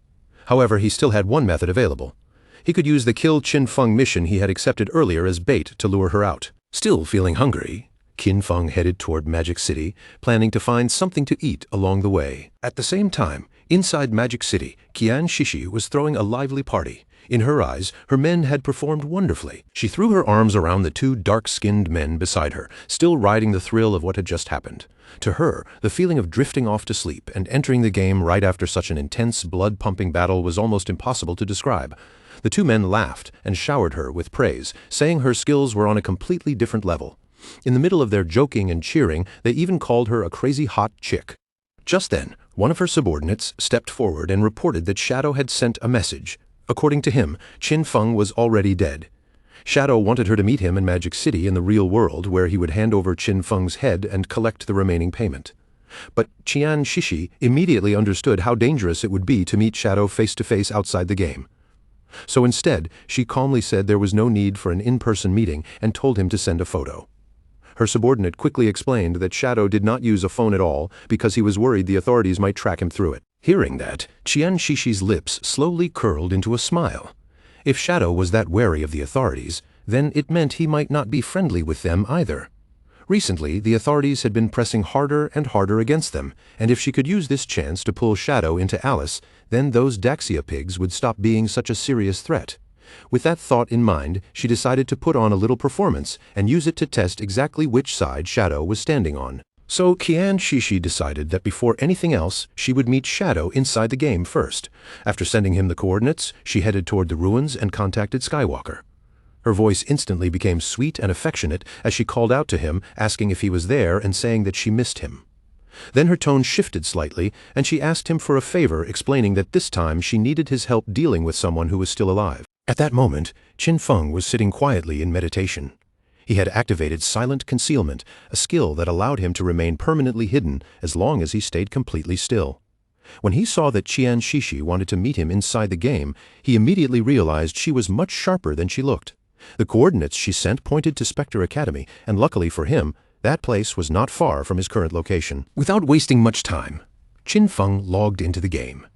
However, he still had one method available. He could use the Kill Qin Feng mission he had accepted earlier as bait to lure her out. Still feeling hungry, Qin Feng headed toward Magic City, planning to find something to eat along the way. At the same time, inside Magic City, Qian Shishi was throwing a lively party. In her eyes, her men had performed wonderfully. She threw her arms around the two dark-skinned men beside her, still riding the thrill of what had just happened. To her, the feeling of drifting off to sleep and entering the game right after such an intense, blood-pumping battle was almost impossible to describe. The two men laughed and showered her with praise, saying her skills were on a completely different level. In the middle of their joking and cheering, they even called her a crazy hot chick. Just then, one of her subordinates stepped forward and reported that Shadow had sent a message. According to him, Qin Feng was already dead. Shadow wanted her to meet him in Magic City in the real world, where he would hand over Qin Feng's head and collect the remaining payment. But Qian Shishi immediately understood how dangerous it would be to meet Shadow face-to-face outside the game. So instead, she calmly said there was no need for an in-person meeting and told him to send a photo. Her subordinate quickly explained that Shadow did not use a phone at all because he was worried the authorities might track him through it. Hearing that, Qian Shishi's lips slowly curled into a smile. If Shadow was that wary of the authorities, then it meant he might not be friendly with them either. Recently, the authorities had been pressing harder and harder against them, and if she could use this chance to pull Shadow into Alice, then those Daxia pigs would stop being such a serious threat. With that thought in mind, she decided to put on a little performance and use it to test exactly which side Shadow was standing on. So Qian Shishi decided that before anything else, she would meet Shadow inside the game first. After sending him the coordinates, she headed toward the ruins and contacted Skywalker. Her voice instantly became sweet and affectionate as she called out to him, asking if he was there and saying that she missed him. Then her tone shifted slightly, and she asked him for a favor, explaining that this time she needed his help dealing with someone who was still alive. At that moment, Qin Feng was sitting quietly in meditation. He had activated Silent Concealment, a skill that allowed him to remain permanently hidden as long as he stayed completely still. When he saw that Qian Shishi wanted to meet him inside the game, he immediately realized she was much sharper than she looked. The coordinates she sent pointed to Spectre Academy, and luckily for him, that place was not far from his current location. Without wasting much time, Qin Feng logged into the game.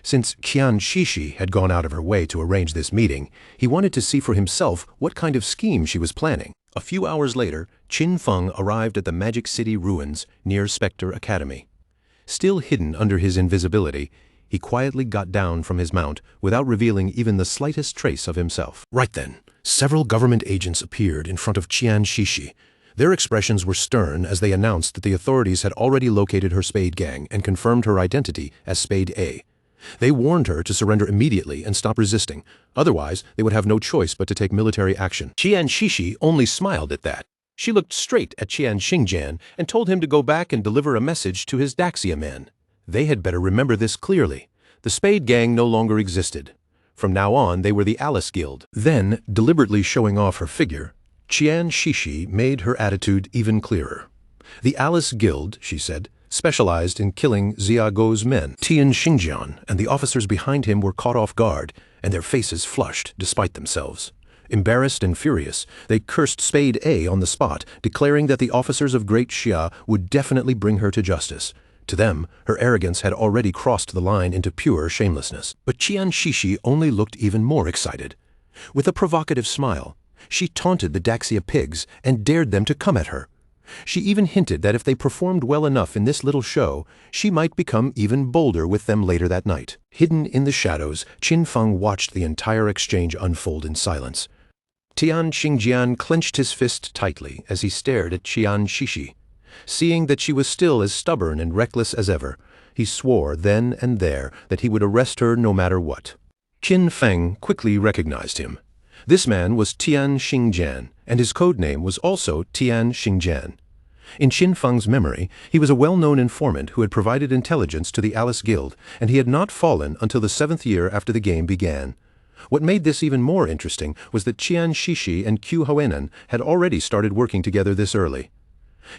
Since Qian Shishi had gone out of her way to arrange this meeting, he wanted to see for himself what kind of scheme she was planning. A few hours later, Qin Feng arrived at the Magic City ruins near Spectre Academy. Still hidden under his invisibility, he quietly got down from his mount without revealing even the slightest trace of himself. Right then, several government agents appeared in front of Qian Shishi. Their expressions were stern as they announced that the authorities had already located her Spade Gang and confirmed her identity as Spade A. They warned her to surrender immediately and stop resisting, otherwise they would have no choice but to take military action. Qian Shishi only smiled at that. She looked straight at Qian Xingjian and told him to go back and deliver a message to his Daxia men. They had better remember this clearly. The Spade Gang no longer existed. From now on, they were the Alice Guild. Then, deliberately showing off her figure, Qian Shishi made her attitude even clearer. The Alice Guild, she said, specialized in killing Xiaoguo's men. Tian Xingjian and the officers behind him were caught off guard, and their faces flushed despite themselves. Embarrassed and furious, they cursed Spade A on the spot, declaring that the officers of Great Xia would definitely bring her to justice. To them, her arrogance had already crossed the line into pure shamelessness. But Qian Shishi only looked even more excited. With a provocative smile, she taunted the Daxia pigs and dared them to come at her. She even hinted that if they performed well enough in this little show, she might become even bolder with them later that night. Hidden in the shadows, Qin Feng watched the entire exchange unfold in silence. Tian Xingjian clenched his fist tightly as he stared at Qian Shishi. Seeing that she was still as stubborn and reckless as ever, he swore then and there that he would arrest her no matter what. Qin Feng quickly recognized him. This man was Tian Xingjian, and his code name was also Tian Xingjian. In Qin Feng's memory, he was a well-known informant who had provided intelligence to the Alice Guild, and he had not fallen until the 7th year after the game began. What made this even more interesting was that Qian Shishi and Qiu Huainan had already started working together this early.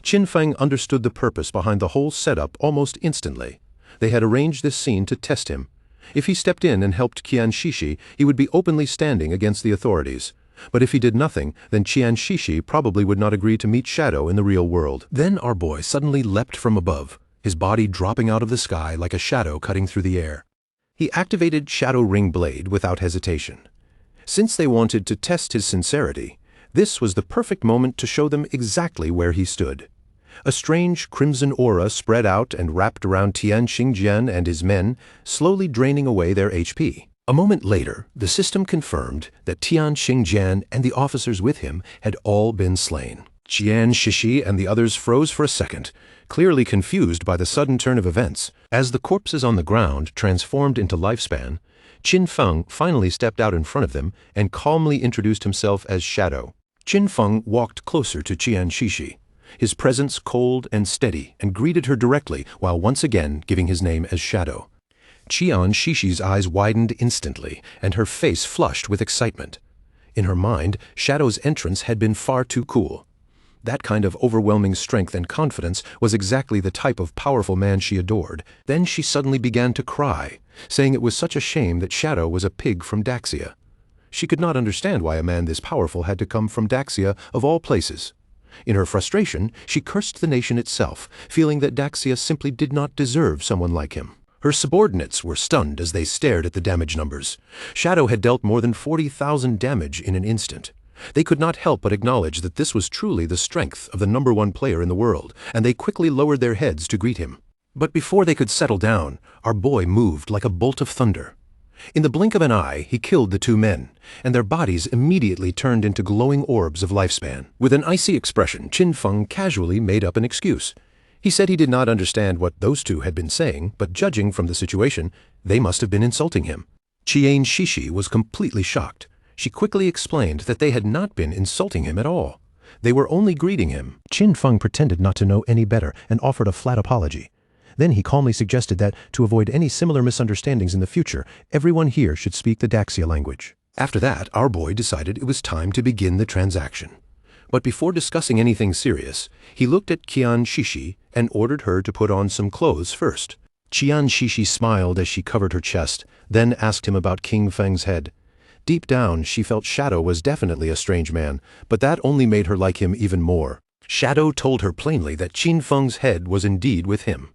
Qin Feng understood the purpose behind the whole setup almost instantly. They had arranged this scene to test him. If he stepped in and helped Qian Shishi, he would be openly standing against the authorities. But if he did nothing, then Qian Shishi probably would not agree to meet Shadow in the real world. Then our boy suddenly leapt from above, his body dropping out of the sky like a shadow cutting through the air. He activated Shadow Ring Blade without hesitation. Since they wanted to test his sincerity, this was the perfect moment to show them exactly where he stood. A strange crimson aura spread out and wrapped around Tian Xingjian and his men, slowly draining away their HP. A moment later, the system confirmed that Tian Xingjian and the officers with him had all been slain. Qian Shishi and the others froze for a second, clearly confused by the sudden turn of events. As the corpses on the ground transformed into lifespan, Qin Feng finally stepped out in front of them and calmly introduced himself as Shadow. Qin Feng walked closer to Qian Shishi, his presence cold and steady, and greeted her directly while once again giving his name as Shadow. Qian Shishi's eyes widened instantly, and her face flushed with excitement. In her mind, Shadow's entrance had been far too cool. That kind of overwhelming strength and confidence was exactly the type of powerful man she adored. Then she suddenly began to cry, saying it was such a shame that Shadow was a pig from Daxia. She could not understand why a man this powerful had to come from Daxia of all places. In her frustration, she cursed the nation itself, feeling that Daxia simply did not deserve someone like him. Her subordinates were stunned as they stared at the damage numbers. Shadow had dealt more than 40,000 damage in an instant. They could not help but acknowledge that this was truly the strength of the #1 player in the world, and they quickly lowered their heads to greet him. But before they could settle down, our boy moved like a bolt of thunder. In the blink of an eye, he killed the 2 men, and their bodies immediately turned into glowing orbs of lifespan. With an icy expression, Qin Feng casually made up an excuse. He said he did not understand what those 2 had been saying, but judging from the situation, they must have been insulting him. Qian Shishi was completely shocked. She quickly explained that they had not been insulting him at all. They were only greeting him. Qin Feng pretended not to know any better and offered a flat apology. Then he calmly suggested that, to avoid any similar misunderstandings in the future, everyone here should speak the Daxia language. After that, our boy decided it was time to begin the transaction. But before discussing anything serious, he looked at Qian Shishi and ordered her to put on some clothes first. Qian Shishi smiled as she covered her chest, then asked him about King Feng's head. Deep down, she felt Shadow was definitely a strange man, but that only made her like him even more. Shadow told her plainly that Qin Feng's head was indeed with him.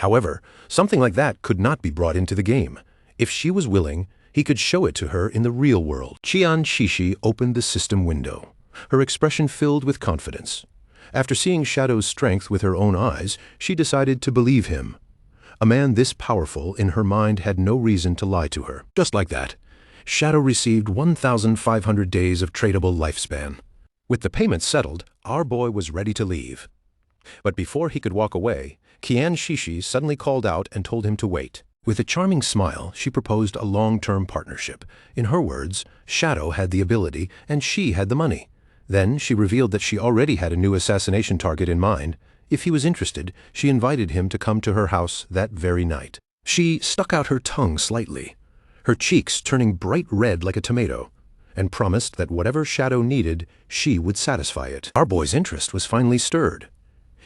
However, something like that could not be brought into the game. If she was willing, he could show it to her in the real world. Qian Shishi opened the system window, her expression filled with confidence. After seeing Shadow's strength with her own eyes, she decided to believe him. A man this powerful in her mind had no reason to lie to her. Just like that, Shadow received 1,500 days of tradable lifespan. With the payment settled, our boy was ready to leave. But before he could walk away, Qian Shishi suddenly called out and told him to wait. With a charming smile, she proposed a long-term partnership. In her words, Shadow had the ability and she had the money. Then she revealed that she already had a new assassination target in mind. If he was interested, she invited him to come to her house that very night. She stuck out her tongue slightly, her cheeks turning bright red like a tomato, and promised that whatever Shadow needed, she would satisfy it. Our boy's interest was finally stirred.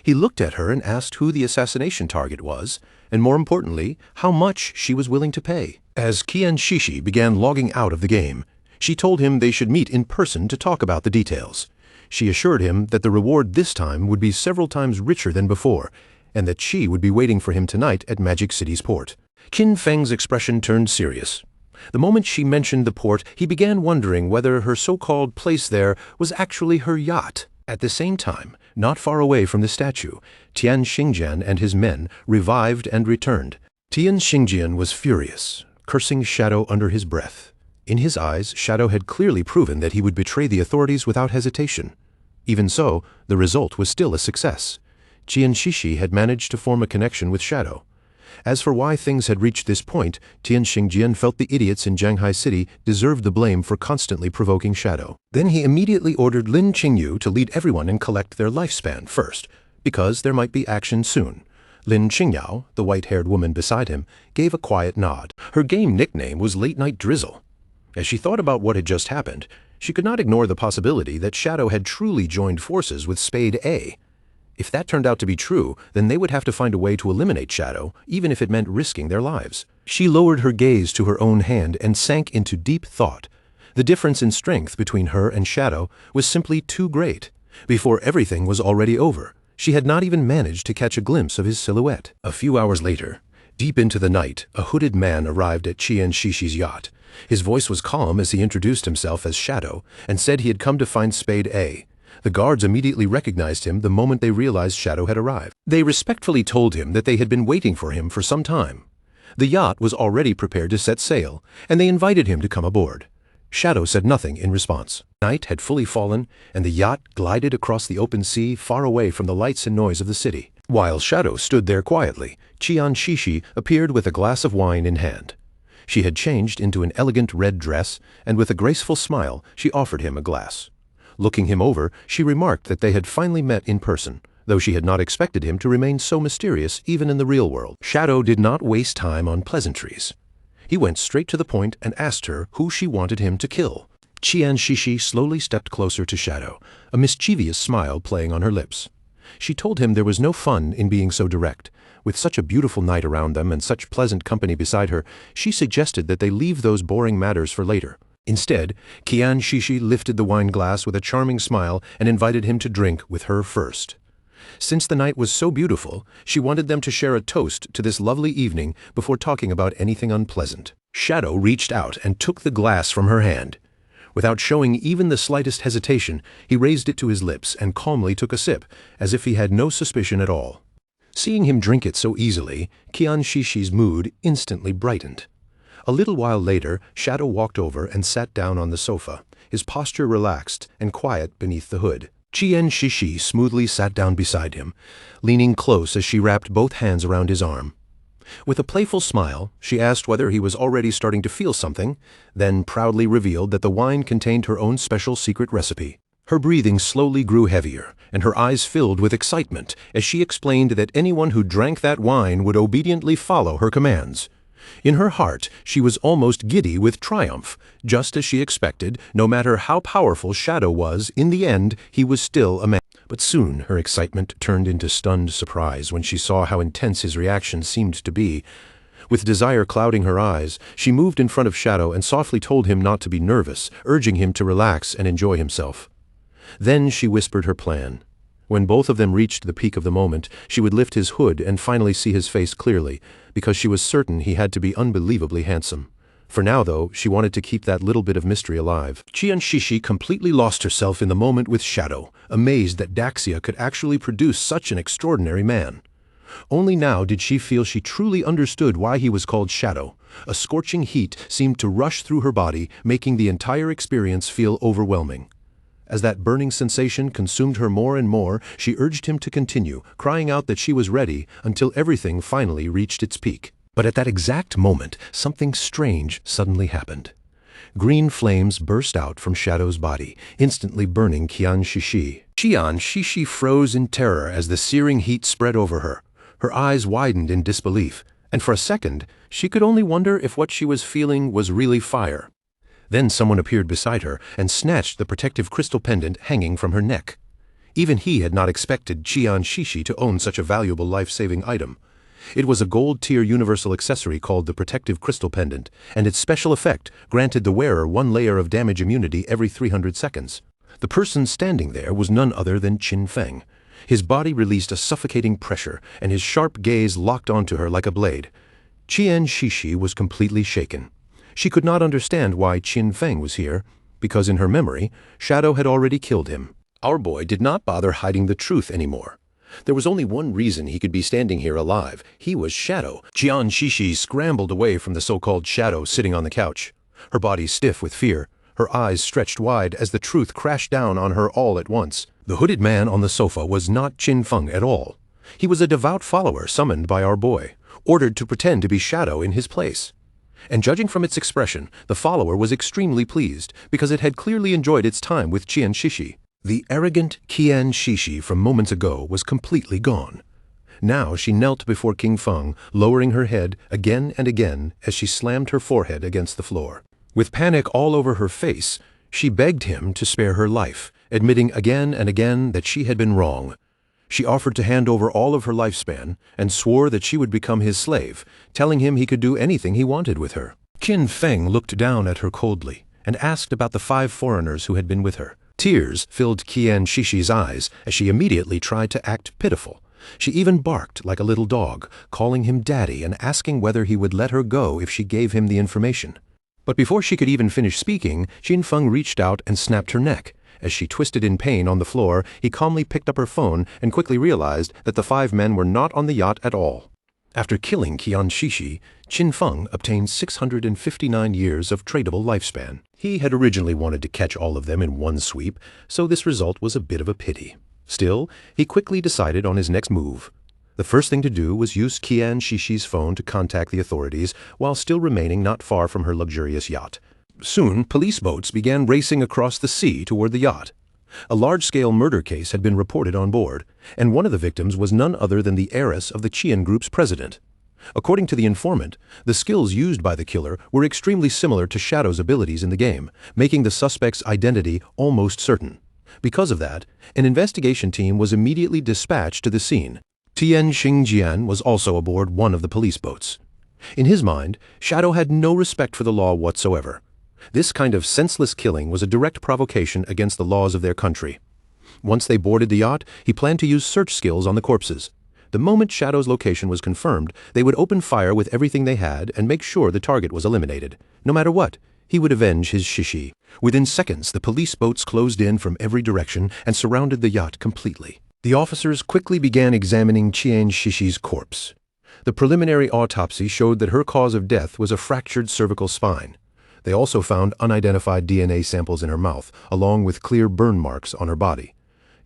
He looked at her and asked who the assassination target was, and more importantly, how much she was willing to pay. As Qian Shishi began logging out of the game, she told him they should meet in person to talk about the details. She assured him that the reward this time would be several times richer than before, and that she would be waiting for him tonight at Magic City's port. Qin Feng's expression turned serious. The moment she mentioned the port, he began wondering whether her so-called place there was actually her yacht. At the same time, Not far away from the statue, Tian Xingjian and his men revived and returned. Tian Xingjian was furious, cursing Shadow under his breath. In his eyes, Shadow had clearly proven that he would betray the authorities without hesitation. Even so, the result was still a success. Tian Xixi had managed to form a connection with Shadow. As for why things had reached this point, Tian Xingjian felt the idiots in Zhanghai City deserved the blame for constantly provoking Shadow. Then he immediately ordered Lin Qingyu to lead everyone and collect their lifespan first, because there might be action soon. Lin Qingyao, the white-haired woman beside him, gave a quiet nod. Her game nickname was Late Night Drizzle. As she thought about what had just happened, she could not ignore the possibility that Shadow had truly joined forces with Spade A. If that turned out to be true, then they would have to find a way to eliminate Shadow, even if it meant risking their lives. She lowered her gaze to her own hand and sank into deep thought. The difference in strength between her and Shadow was simply too great. Before everything was already over, she had not even managed to catch a glimpse of his silhouette. A few hours later, deep into the night, a hooded man arrived at Tian Xixi's yacht. His voice was calm as he introduced himself as Shadow and said he had come to find Spade A. The guards immediately recognized him the moment they realized Shadow had arrived. They respectfully told him that they had been waiting for him for some time. The yacht was already prepared to set sail, and they invited him to come aboard. Shadow said nothing in response. Night had fully fallen, and the yacht glided across the open sea far away from the lights and noise of the city. While Shadow stood there quietly, Tian Xixi appeared with a glass of wine in hand. She had changed into an elegant red dress, and with a graceful smile, she offered him a glass. Looking him over, she remarked that they had finally met in person, though she had not expected him to remain so mysterious even in the real world. Shadow did not waste time on pleasantries. He went straight to the point and asked her who she wanted him to kill. Tian Xixi slowly stepped closer to Shadow, a mischievous smile playing on her lips. She told him there was no fun in being so direct. With such a beautiful night around them and such pleasant company beside her, she suggested that they leave those boring matters for later. Instead, Tian Xixi lifted the wine glass with a charming smile and invited him to drink with her first. Since the night was so beautiful, she wanted them to share a toast to this lovely evening before talking about anything unpleasant. Shadow reached out and took the glass from her hand. Without showing even the slightest hesitation, he raised it to his lips and calmly took a sip, as if he had no suspicion at all. Seeing him drink it so easily, Tian Xixi's mood instantly brightened. A little while later, Shadow walked over and sat down on the sofa, his posture relaxed and quiet beneath the hood. Tian Xixi smoothly sat down beside him, leaning close as she wrapped both hands around his arm. With a playful smile, she asked whether he was already starting to feel something, then proudly revealed that the wine contained her own special secret recipe. Her breathing slowly grew heavier, and her eyes filled with excitement as she explained that anyone who drank that wine would obediently follow her commands. In her heart, she was almost giddy with triumph. Just as she expected, no matter how powerful Shadow was, in the end, he was still a man. But soon her excitement turned into stunned surprise when she saw how intense his reaction seemed to be. With desire clouding her eyes, she moved in front of Shadow and softly told him not to be nervous, urging him to relax and enjoy himself. Then she whispered her plan. When both of them reached the peak of the moment, she would lift his hood and finally see his face clearly, because she was certain he had to be unbelievably handsome. For now, though, she wanted to keep that little bit of mystery alive. Tian Xixi completely lost herself in the moment with Shadow, amazed that Daxia could actually produce such an extraordinary man. Only now did she feel she truly understood why he was called Shadow. A scorching heat seemed to rush through her body, making the entire experience feel overwhelming. As that burning sensation consumed her more and more, she urged him to continue, crying out that she was ready until everything finally reached its peak. But at that exact moment, something strange suddenly happened. Green flames burst out from Shadow's body, instantly burning Tian Xixi. Tian Xixi froze in terror as the searing heat spread over her. Her eyes widened in disbelief, and for a second, she could only wonder if what she was feeling was really fire. Then someone appeared beside her and snatched the protective crystal pendant hanging from her neck. Even he had not expected Tian Xixi to own such a valuable life-saving item. It was a gold-tier universal accessory called the Protective Crystal Pendant, and its special effect granted the wearer 1 layer of damage immunity every 300 seconds. The person standing there was none other than Qin Feng. His body released a suffocating pressure, and his sharp gaze locked onto her like a blade. Tian Xixi was completely shaken. She could not understand why Qin Feng was here, because in her memory, Shadow had already killed him. Our boy did not bother hiding the truth anymore. There was only one reason he could be standing here alive. He was Shadow. Qian Shishi scrambled away from the so-called Shadow sitting on the couch, her body stiff with fear, her eyes stretched wide as the truth crashed down on her all at once. The hooded man on the sofa was not Qin Feng at all. He was a devout follower summoned by our boy, ordered to pretend to be Shadow in his place. And judging from its expression, the follower was extremely pleased, because it had clearly enjoyed its time with Qian Shishi. The arrogant Qian Shishi from moments ago was completely gone. Now she knelt before King Feng, lowering her head again and again as she slammed her forehead against the floor. With panic all over her face, she begged him to spare her life, admitting again and again that she had been wrong. She offered to hand over all of her lifespan and swore that she would become his slave, telling him he could do anything he wanted with her. Qin Feng looked down at her coldly and asked about the 5 foreigners who had been with her. Tears filled Qian Shishi's eyes as she immediately tried to act pitiful. She even barked like a little dog, calling him daddy and asking whether he would let her go if she gave him the information. But before she could even finish speaking, Qin Feng reached out and snapped her neck. As she twisted in pain on the floor, he calmly picked up her phone and quickly realized that the 5 men were not on the yacht at all. After killing Qian Shishi, Qin Feng obtained 659 years of tradable lifespan. He had originally wanted to catch all of them in one sweep, so this result was a bit of a pity. Still, he quickly decided on his next move. The first thing to do was use Qian Shishi's phone to contact the authorities while still remaining not far from her luxurious yacht. Soon, police boats began racing across the sea toward the yacht. A large-scale murder case had been reported on board, and one of the victims was none other than the heiress of the Qian Group's president. According to the informant, the skills used by the killer were extremely similar to Shadow's abilities in the game, making the suspect's identity almost certain. Because of that, an investigation team was immediately dispatched to the scene. Tian Xingjian was also aboard one of the police boats. In his mind, Shadow had no respect for the law whatsoever. This kind of senseless killing was a direct provocation against the laws of their country. Once they boarded the yacht, he planned to use search skills on the corpses. The moment Shadow's location was confirmed, they would open fire with everything they had and make sure the target was eliminated. No matter what, he would avenge his Shishi. Within seconds, the police boats closed in from every direction and surrounded the yacht completely. The officers quickly began examining Qian Shishi's corpse. The preliminary autopsy showed that her cause of death was a fractured cervical spine. They also found unidentified DNA samples in her mouth, along with clear burn marks on her body.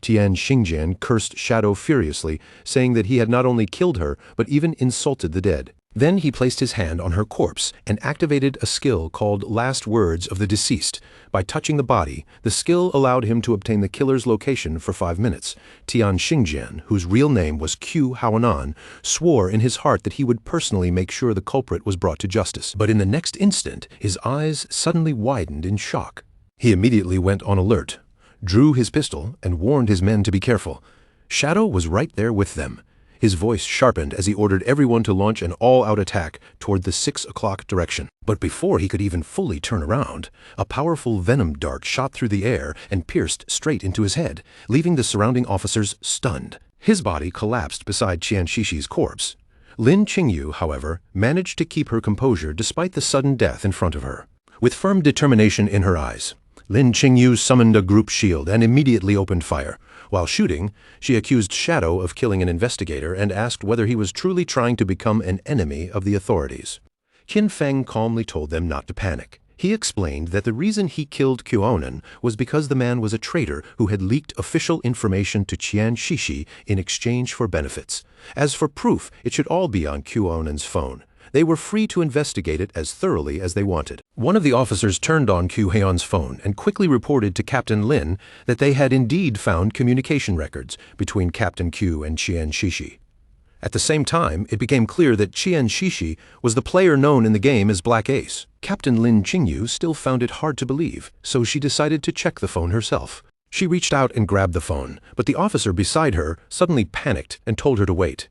Tian Xingjian cursed Shadow furiously, saying that he had not only killed her, but even insulted the dead. Then he placed his hand on her corpse and activated a skill called Last Words of the Deceased. By touching the body, the skill allowed him to obtain the killer's location for 5 minutes. Tian Xingjian, whose real name was Qiu Haonan, swore in his heart that he would personally make sure the culprit was brought to justice. But in the next instant, his eyes suddenly widened in shock. He immediately went on alert, drew his pistol, and warned his men to be careful. Shadow was right there with them. His voice sharpened as he ordered everyone to launch an all-out attack toward the 6 o'clock direction. But before he could even fully turn around, a powerful venom dart shot through the air and pierced straight into his head, leaving the surrounding officers stunned. His body collapsed beside Qian Shishi's corpse. Lin Qingyu, however, managed to keep her composure despite the sudden death in front of her. With firm determination in her eyes, Lin Qingyu summoned a group shield and immediately opened fire. While shooting, she accused Shadow of killing an investigator and asked whether he was truly trying to become an enemy of the authorities. Qin Feng calmly told them not to panic. He explained that the reason he killed Qiuonan was because the man was a traitor who had leaked official information to Qian Shishi in exchange for benefits. As for proof, it should all be on Qiuonan's phone. They were free to investigate it as thoroughly as they wanted. One of the officers turned on Qiu Heon's phone and quickly reported to Captain Lin that they had indeed found communication records between Captain Qiu and Qian Shishi. At the same time, it became clear that Qian Shishi was the player known in the game as Black Ace. Captain Lin Qingyu still found it hard to believe, so she decided to check the phone herself. She reached out and grabbed the phone, but the officer beside her suddenly panicked and told her to wait.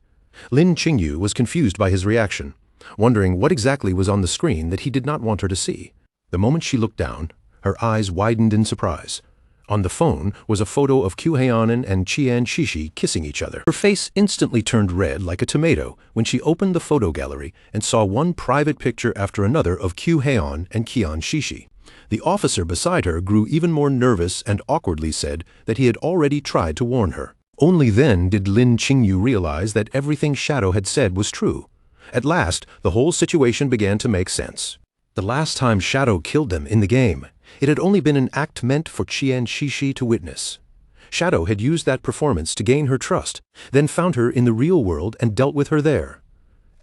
Lin Qingyu was confused by his reaction, wondering what exactly was on the screen that he did not want her to see. The moment she looked down, her eyes widened in surprise. On the phone was a photo of Qiu Heonan and Qian Shishi kissing each other. Her face instantly turned red like a tomato when she opened the photo gallery and saw one private picture after another of Qiu Heon and Qian Shishi. The officer beside her grew even more nervous and awkwardly said that he had already tried to warn her. Only then did Lin Qingyu realize that everything Shadow had said was true. At last, the whole situation began to make sense. The last time Shadow killed them in the game, it had only been an act meant for Qian Shishi to witness. Shadow had used that performance to gain her trust, then found her in the real world and dealt with her there.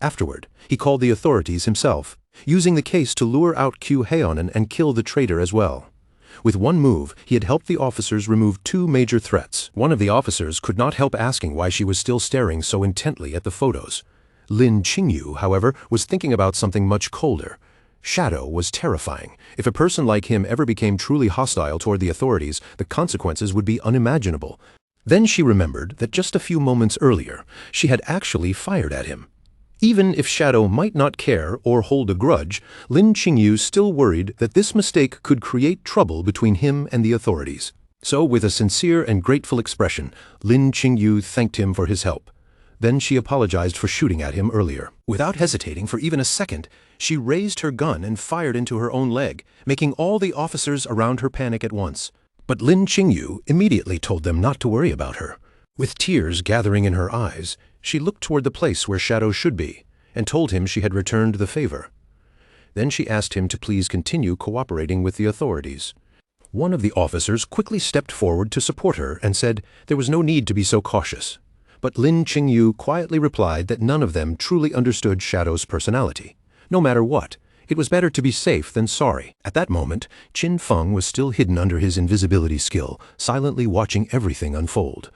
Afterward, he called the authorities himself, using the case to lure out Qiu Heonan and kill the traitor as well. With one move, he had helped the officers remove two major threats. One of the officers could not help asking why she was still staring so intently at the photos. Lin Qingyu, however, was thinking about something much colder. Shadow was terrifying. If a person like him ever became truly hostile toward the authorities, the consequences would be unimaginable. Then she remembered that just a few moments earlier, she had actually fired at him. Even if Shadow might not care or hold a grudge, Lin Qingyu still worried that this mistake could create trouble between him and the authorities. So, with a sincere and grateful expression, Lin Qingyu thanked him for his help. Then she apologized for shooting at him earlier. Without hesitating for even a second, she raised her gun and fired into her own leg, making all the officers around her panic at once. But Lin Qingyu immediately told them not to worry about her. With tears gathering in her eyes, she looked toward the place where Shadow should be, and told him she had returned the favor. Then she asked him to please continue cooperating with the authorities. One of the officers quickly stepped forward to support her and said there was no need to be so cautious. But Lin Qingyu quietly replied that none of them truly understood Shadow's personality. No matter what, it was better to be safe than sorry. At that moment, Qin Feng was still hidden under his invisibility skill, silently watching everything unfold.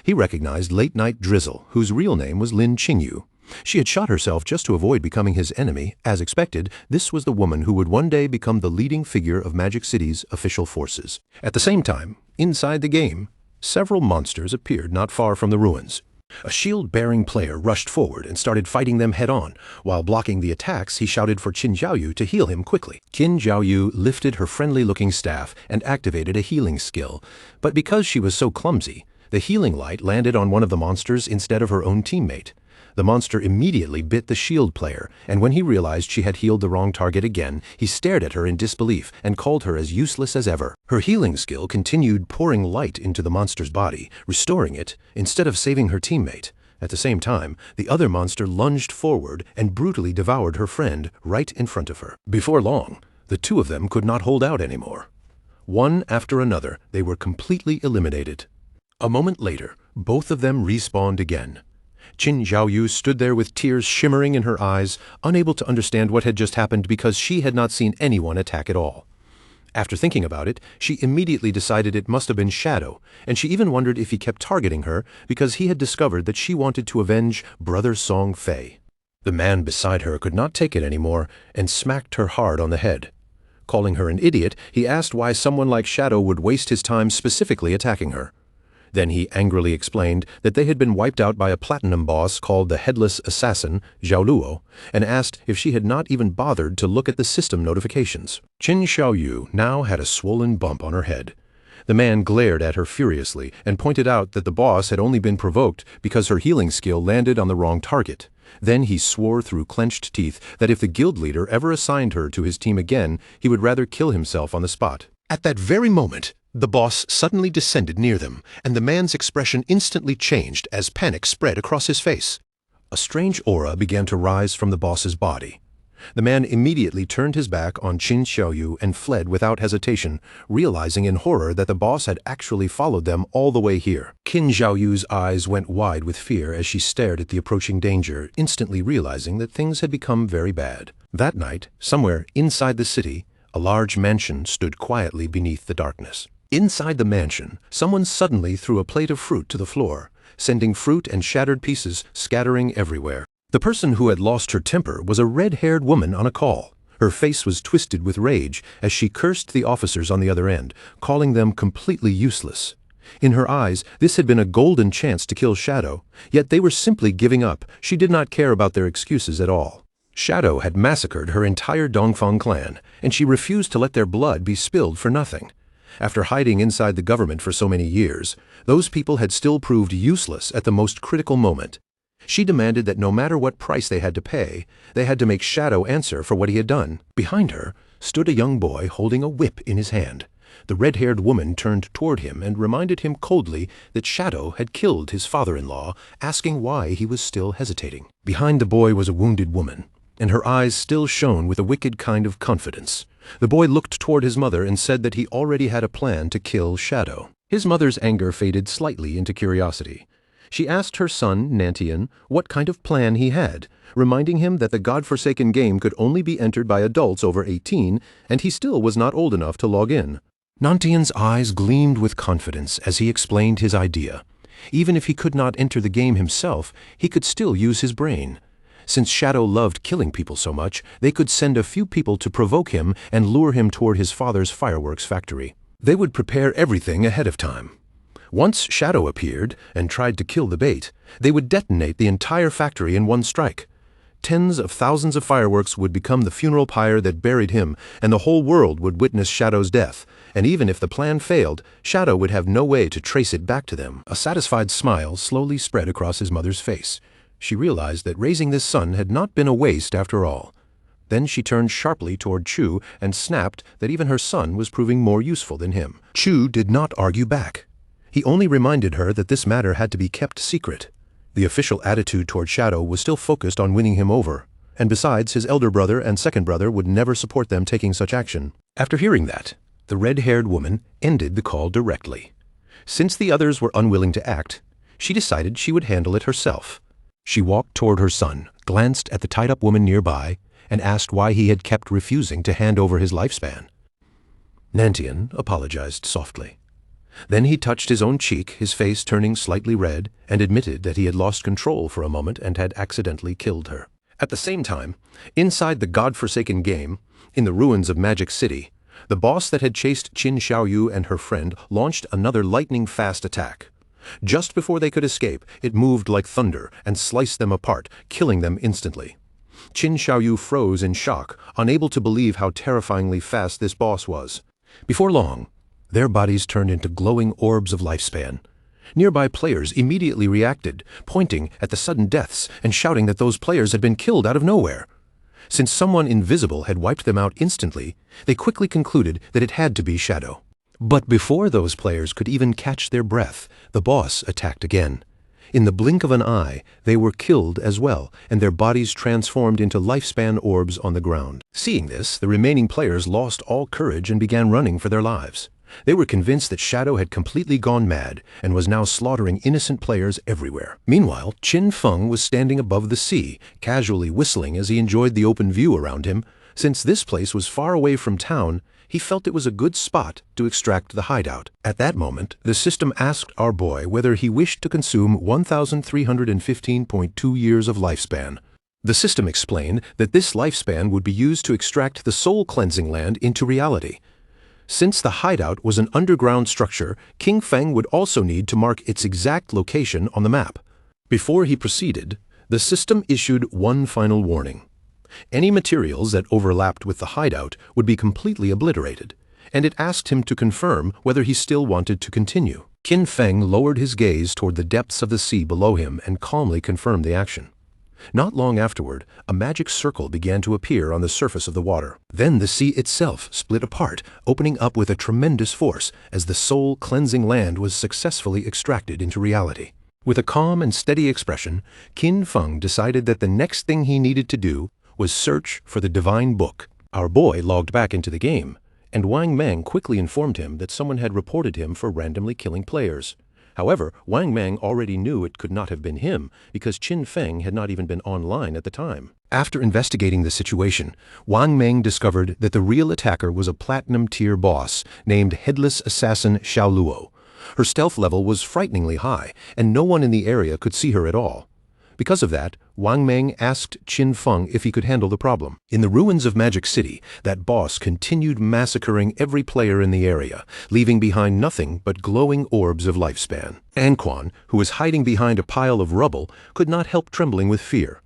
He recognized Late-Night Drizzle, whose real name was Lin Qingyu. She had shot herself just to avoid becoming his enemy. As expected, this was the woman who would one day become the leading figure of Magic City's official forces. At the same time, inside the game, several monsters appeared not far from the ruins. A shield-bearing player rushed forward and started fighting them head-on. While blocking the attacks, he shouted for Qin Jiaoyu to heal him quickly. Qin Jiaoyu lifted her friendly-looking staff and activated a healing skill. But because she was so clumsy, the healing light landed on one of the monsters instead of her own teammate. The monster immediately bit the shield player, and when he realized she had healed the wrong target again, he stared at her in disbelief and called her as useless as ever. Her healing skill continued pouring light into the monster's body, restoring it, instead of saving her teammate. At the same time, the other monster lunged forward and brutally devoured her friend right in front of her. Before long, the two of them could not hold out anymore. One after another, they were completely eliminated. A moment later, both of them respawned again. Qin Jiaoyu stood there with tears shimmering in her eyes, unable to understand what had just happened because she had not seen anyone attack at all. After thinking about it, she immediately decided it must have been Shadow, and she even wondered if he kept targeting her because he had discovered that she wanted to avenge Brother Song Fei. The man beside her could not take it anymore and smacked her hard on the head. Calling her an idiot, he asked why someone like Shadow would waste his time specifically attacking her. Then he angrily explained that they had been wiped out by a platinum boss called the Headless Assassin, Zhao Luo, and asked if she had not even bothered to look at the system notifications. Qin Xiaoyu now had a swollen bump on her head. The man glared at her furiously and pointed out that the boss had only been provoked because her healing skill landed on the wrong target. Then he swore through clenched teeth that if the guild leader ever assigned her to his team again, he would rather kill himself on the spot. At that very moment, the boss suddenly descended near them, and the man's expression instantly changed as panic spread across his face. A strange aura began to rise from the boss's body. The man immediately turned his back on Qin Xiaoyu and fled without hesitation, realizing in horror that the boss had actually followed them all the way here. Qin Xiaoyu's eyes went wide with fear as she stared at the approaching danger, instantly realizing that things had become very bad. That night, somewhere inside the city, a large mansion stood quietly beneath the darkness. Inside the mansion, someone suddenly threw a plate of fruit to the floor, sending fruit and shattered pieces scattering everywhere. The person who had lost her temper was a red-haired woman on a call. Her face was twisted with rage as she cursed the officers on the other end, calling them completely useless. In her eyes, this had been a golden chance to kill Shadow, yet they were simply giving up. She did not care about their excuses at all. Shadow had massacred her entire Dongfang clan, and she refused to let their blood be spilled for nothing. After hiding inside the government for so many years, those people had still proved useless at the most critical moment. She demanded that no matter what price they had to pay, they had to make Shadow answer for what he had done. Behind her stood a young boy holding a whip in his hand. The red-haired woman turned toward him and reminded him coldly that Shadow had killed his father-in-law, asking why he was still hesitating. Behind the boy was a wounded woman, and her eyes still shone with a wicked kind of confidence. The boy looked toward his mother and said that he already had a plan to kill Shadow. His mother's anger faded slightly into curiosity. She asked her son, Nantian, what kind of plan he had, reminding him that the godforsaken game could only be entered by adults over 18, and he still was not old enough to log in. Nantian's eyes gleamed with confidence as he explained his idea. Even if he could not enter the game himself, he could still use his brain. Since Shadow loved killing people so much, they could send a few people to provoke him and lure him toward his father's fireworks factory. They would prepare everything ahead of time. Once Shadow appeared and tried to kill the bait, they would detonate the entire factory in one strike. Tens of thousands of fireworks would become the funeral pyre that buried him, and the whole world would witness Shadow's death. And even if the plan failed, Shadow would have no way to trace it back to them. A satisfied smile slowly spread across his mother's face. She realized that raising this son had not been a waste after all. Then she turned sharply toward Chu and snapped that even her son was proving more useful than him. Chu did not argue back. He only reminded her that this matter had to be kept secret. The official attitude toward Shadow was still focused on winning him over, and besides, his elder brother and second brother would never support them taking such action. After hearing that, the red-haired woman ended the call directly. Since the others were unwilling to act, she decided she would handle it herself. She walked toward her son, glanced at the tied-up woman nearby, and asked why he had kept refusing to hand over his lifespan. Nantian apologized softly. Then he touched his own cheek, his face turning slightly red, and admitted that he had lost control for a moment and had accidentally killed her. At the same time, inside the godforsaken game, in the ruins of Magic City, the boss that had chased Qin Xiaoyu and her friend launched another lightning-fast attack. Just before they could escape, it moved like thunder and sliced them apart, killing them instantly. Qin Xiaoyu froze in shock, unable to believe how terrifyingly fast this boss was. Before long, their bodies turned into glowing orbs of lifespan. Nearby players immediately reacted, pointing at the sudden deaths and shouting that those players had been killed out of nowhere. Since someone invisible had wiped them out instantly, they quickly concluded that it had to be Shadow. But before those players could even catch their breath, the boss attacked again. In the blink of an eye, they were killed as well, and their bodies transformed into lifespan orbs on the ground. Seeing this, the remaining players lost all courage and began running for their lives. They were convinced that Shadow had completely gone mad and was now slaughtering innocent players everywhere. Meanwhile, Qin Feng was standing above the sea, casually whistling as he enjoyed the open view around him. Since this place was far away from town, he felt it was a good spot to extract the hideout. At that moment, the system asked our boy whether he wished to consume 1,315.2 years of lifespan. The system explained that this lifespan would be used to extract the soul-cleansing land into reality. Since the hideout was an underground structure, King Feng would also need to mark its exact location on the map. Before he proceeded, the system issued one final warning. Any materials that overlapped with the hideout would be completely obliterated, and it asked him to confirm whether he still wanted to continue. Qin Feng lowered his gaze toward the depths of the sea below him and calmly confirmed the action. Not long afterward, a magic circle began to appear on the surface of the water. Then the sea itself split apart, opening up with a tremendous force as the soul-cleansing land was successfully extracted into reality. With a calm and steady expression, Qin Feng decided that the next thing he needed to do was search for the divine book. Our boy logged back into the game, and Wang Mang quickly informed him that someone had reported him for randomly killing players. However, Wang Mang already knew it could not have been him because Qin Feng had not even been online at the time. After investigating the situation, Wang Mang discovered that the real attacker was a platinum-tier boss named Headless Assassin Xiao Luo. Her stealth level was frighteningly high, and no one in the area could see her at all. Because of that, Wang Mang asked Qin Feng if he could handle the problem. In the ruins of Magic City, that boss continued massacring every player in the area, leaving behind nothing but glowing orbs of lifespan. Anquan, who was hiding behind a pile of rubble, could not help trembling with fear.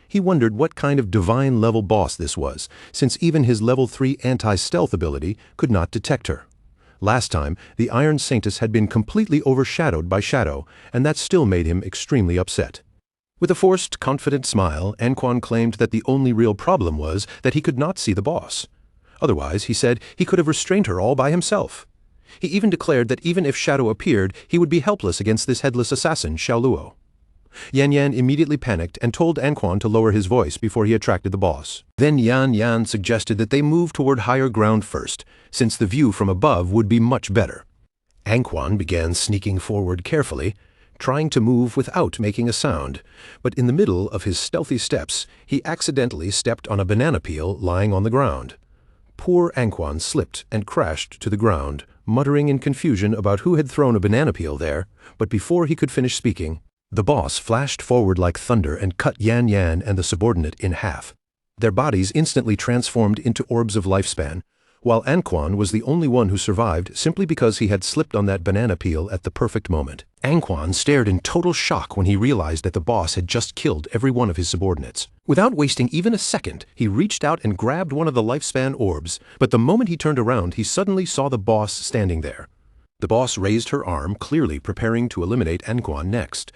He wondered what kind of divine-level boss this was, since even his level 3 anti-stealth ability could not detect her. Last time, the Iron Saintess had been completely overshadowed by Shadow, and that still made him extremely upset. With a forced, confident smile, Anquan claimed that the only real problem was that he could not see the boss. Otherwise, he said, he could have restrained her all by himself. He even declared that even if Shadow appeared, he would be helpless against this headless assassin, Xiao Luo. Yan Yan immediately panicked and told Anquan to lower his voice before he attracted the boss. Then Yan Yan suggested that they move toward higher ground first, since the view from above would be much better. Anquan began sneaking forward carefully, trying to move without making a sound, but in the middle of his stealthy steps, he accidentally stepped on a banana peel lying on the ground. Poor Anquan slipped and crashed to the ground, muttering in confusion about who had thrown a banana peel there, but before he could finish speaking, the boss flashed forward like thunder and cut Yan Yan and the subordinate in half. Their bodies instantly transformed into orbs of lifespan, while Anquan was the only one who survived simply because he had slipped on that banana peel at the perfect moment. Anquan stared in total shock when he realized that the boss had just killed every one of his subordinates. Without wasting even a second, he reached out and grabbed one of the lifespan orbs, but the moment he turned around, he suddenly saw the boss standing there. The boss raised her arm, clearly preparing to eliminate Anquan next.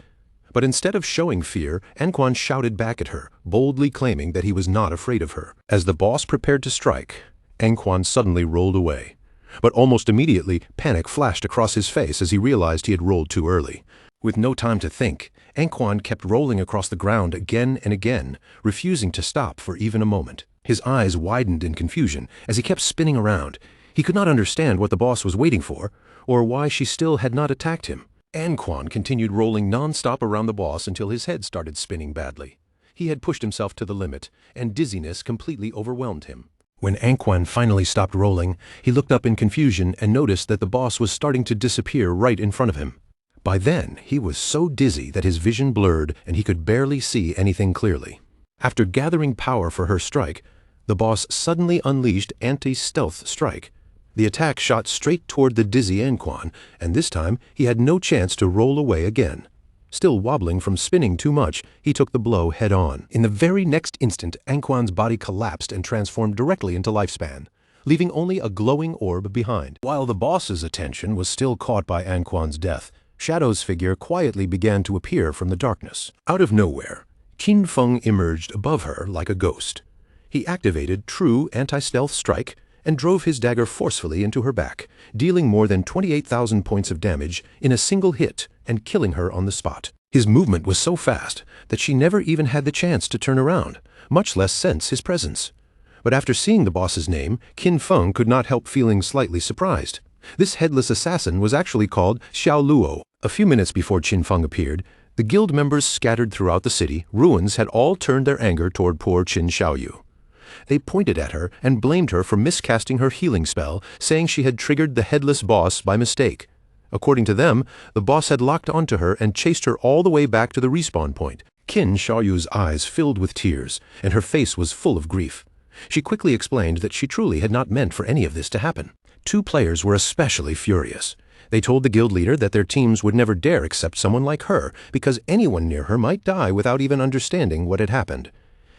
But instead of showing fear, Anquan shouted back at her, boldly claiming that he was not afraid of her. As the boss prepared to strike, Anquan suddenly rolled away. But almost immediately, panic flashed across his face as he realized he had rolled too early. With no time to think, Anquan kept rolling across the ground again and again, refusing to stop for even a moment. His eyes widened in confusion as he kept spinning around. He could not understand what the boss was waiting for, or why she still had not attacked him. Anquan continued rolling non-stop around the boss until his head started spinning badly. He had pushed himself to the limit, and dizziness completely overwhelmed him. When Anquan finally stopped rolling, he looked up in confusion and noticed that the boss was starting to disappear right in front of him. By then, he was so dizzy that his vision blurred and he could barely see anything clearly. After gathering power for her strike, the boss suddenly unleashed anti-stealth strike. The attack shot straight toward the dizzy Anquan, and this time he had no chance to roll away again. Still wobbling from spinning too much, he took the blow head-on. In the very next instant, Anquan's body collapsed and transformed directly into lifespan, leaving only a glowing orb behind. While the boss's attention was still caught by Anquan's death, Shadow's figure quietly began to appear from the darkness. Out of nowhere, Qin Feng emerged above her like a ghost. He activated true anti-stealth strike and drove his dagger forcefully into her back, dealing more than 28,000 points of damage in a single hit and killing her on the spot. His movement was so fast that she never even had the chance to turn around, much less sense his presence. But after seeing the boss's name, Qin Feng could not help feeling slightly surprised. This headless assassin was actually called Xiao Luo. A few minutes before Qin Feng appeared, the guild members scattered throughout the city, ruins had all turned their anger toward poor Qin Xiaoyu. They pointed at her and blamed her for miscasting her healing spell, saying she had triggered the headless boss by mistake. According to them, the boss had locked onto her and chased her all the way back to the respawn point. Qin Xiaoyu's eyes filled with tears, and her face was full of grief. She quickly explained that she truly had not meant for any of this to happen. Two players were especially furious. They told the guild leader that their teams would never dare accept someone like her, because anyone near her might die without even understanding what had happened.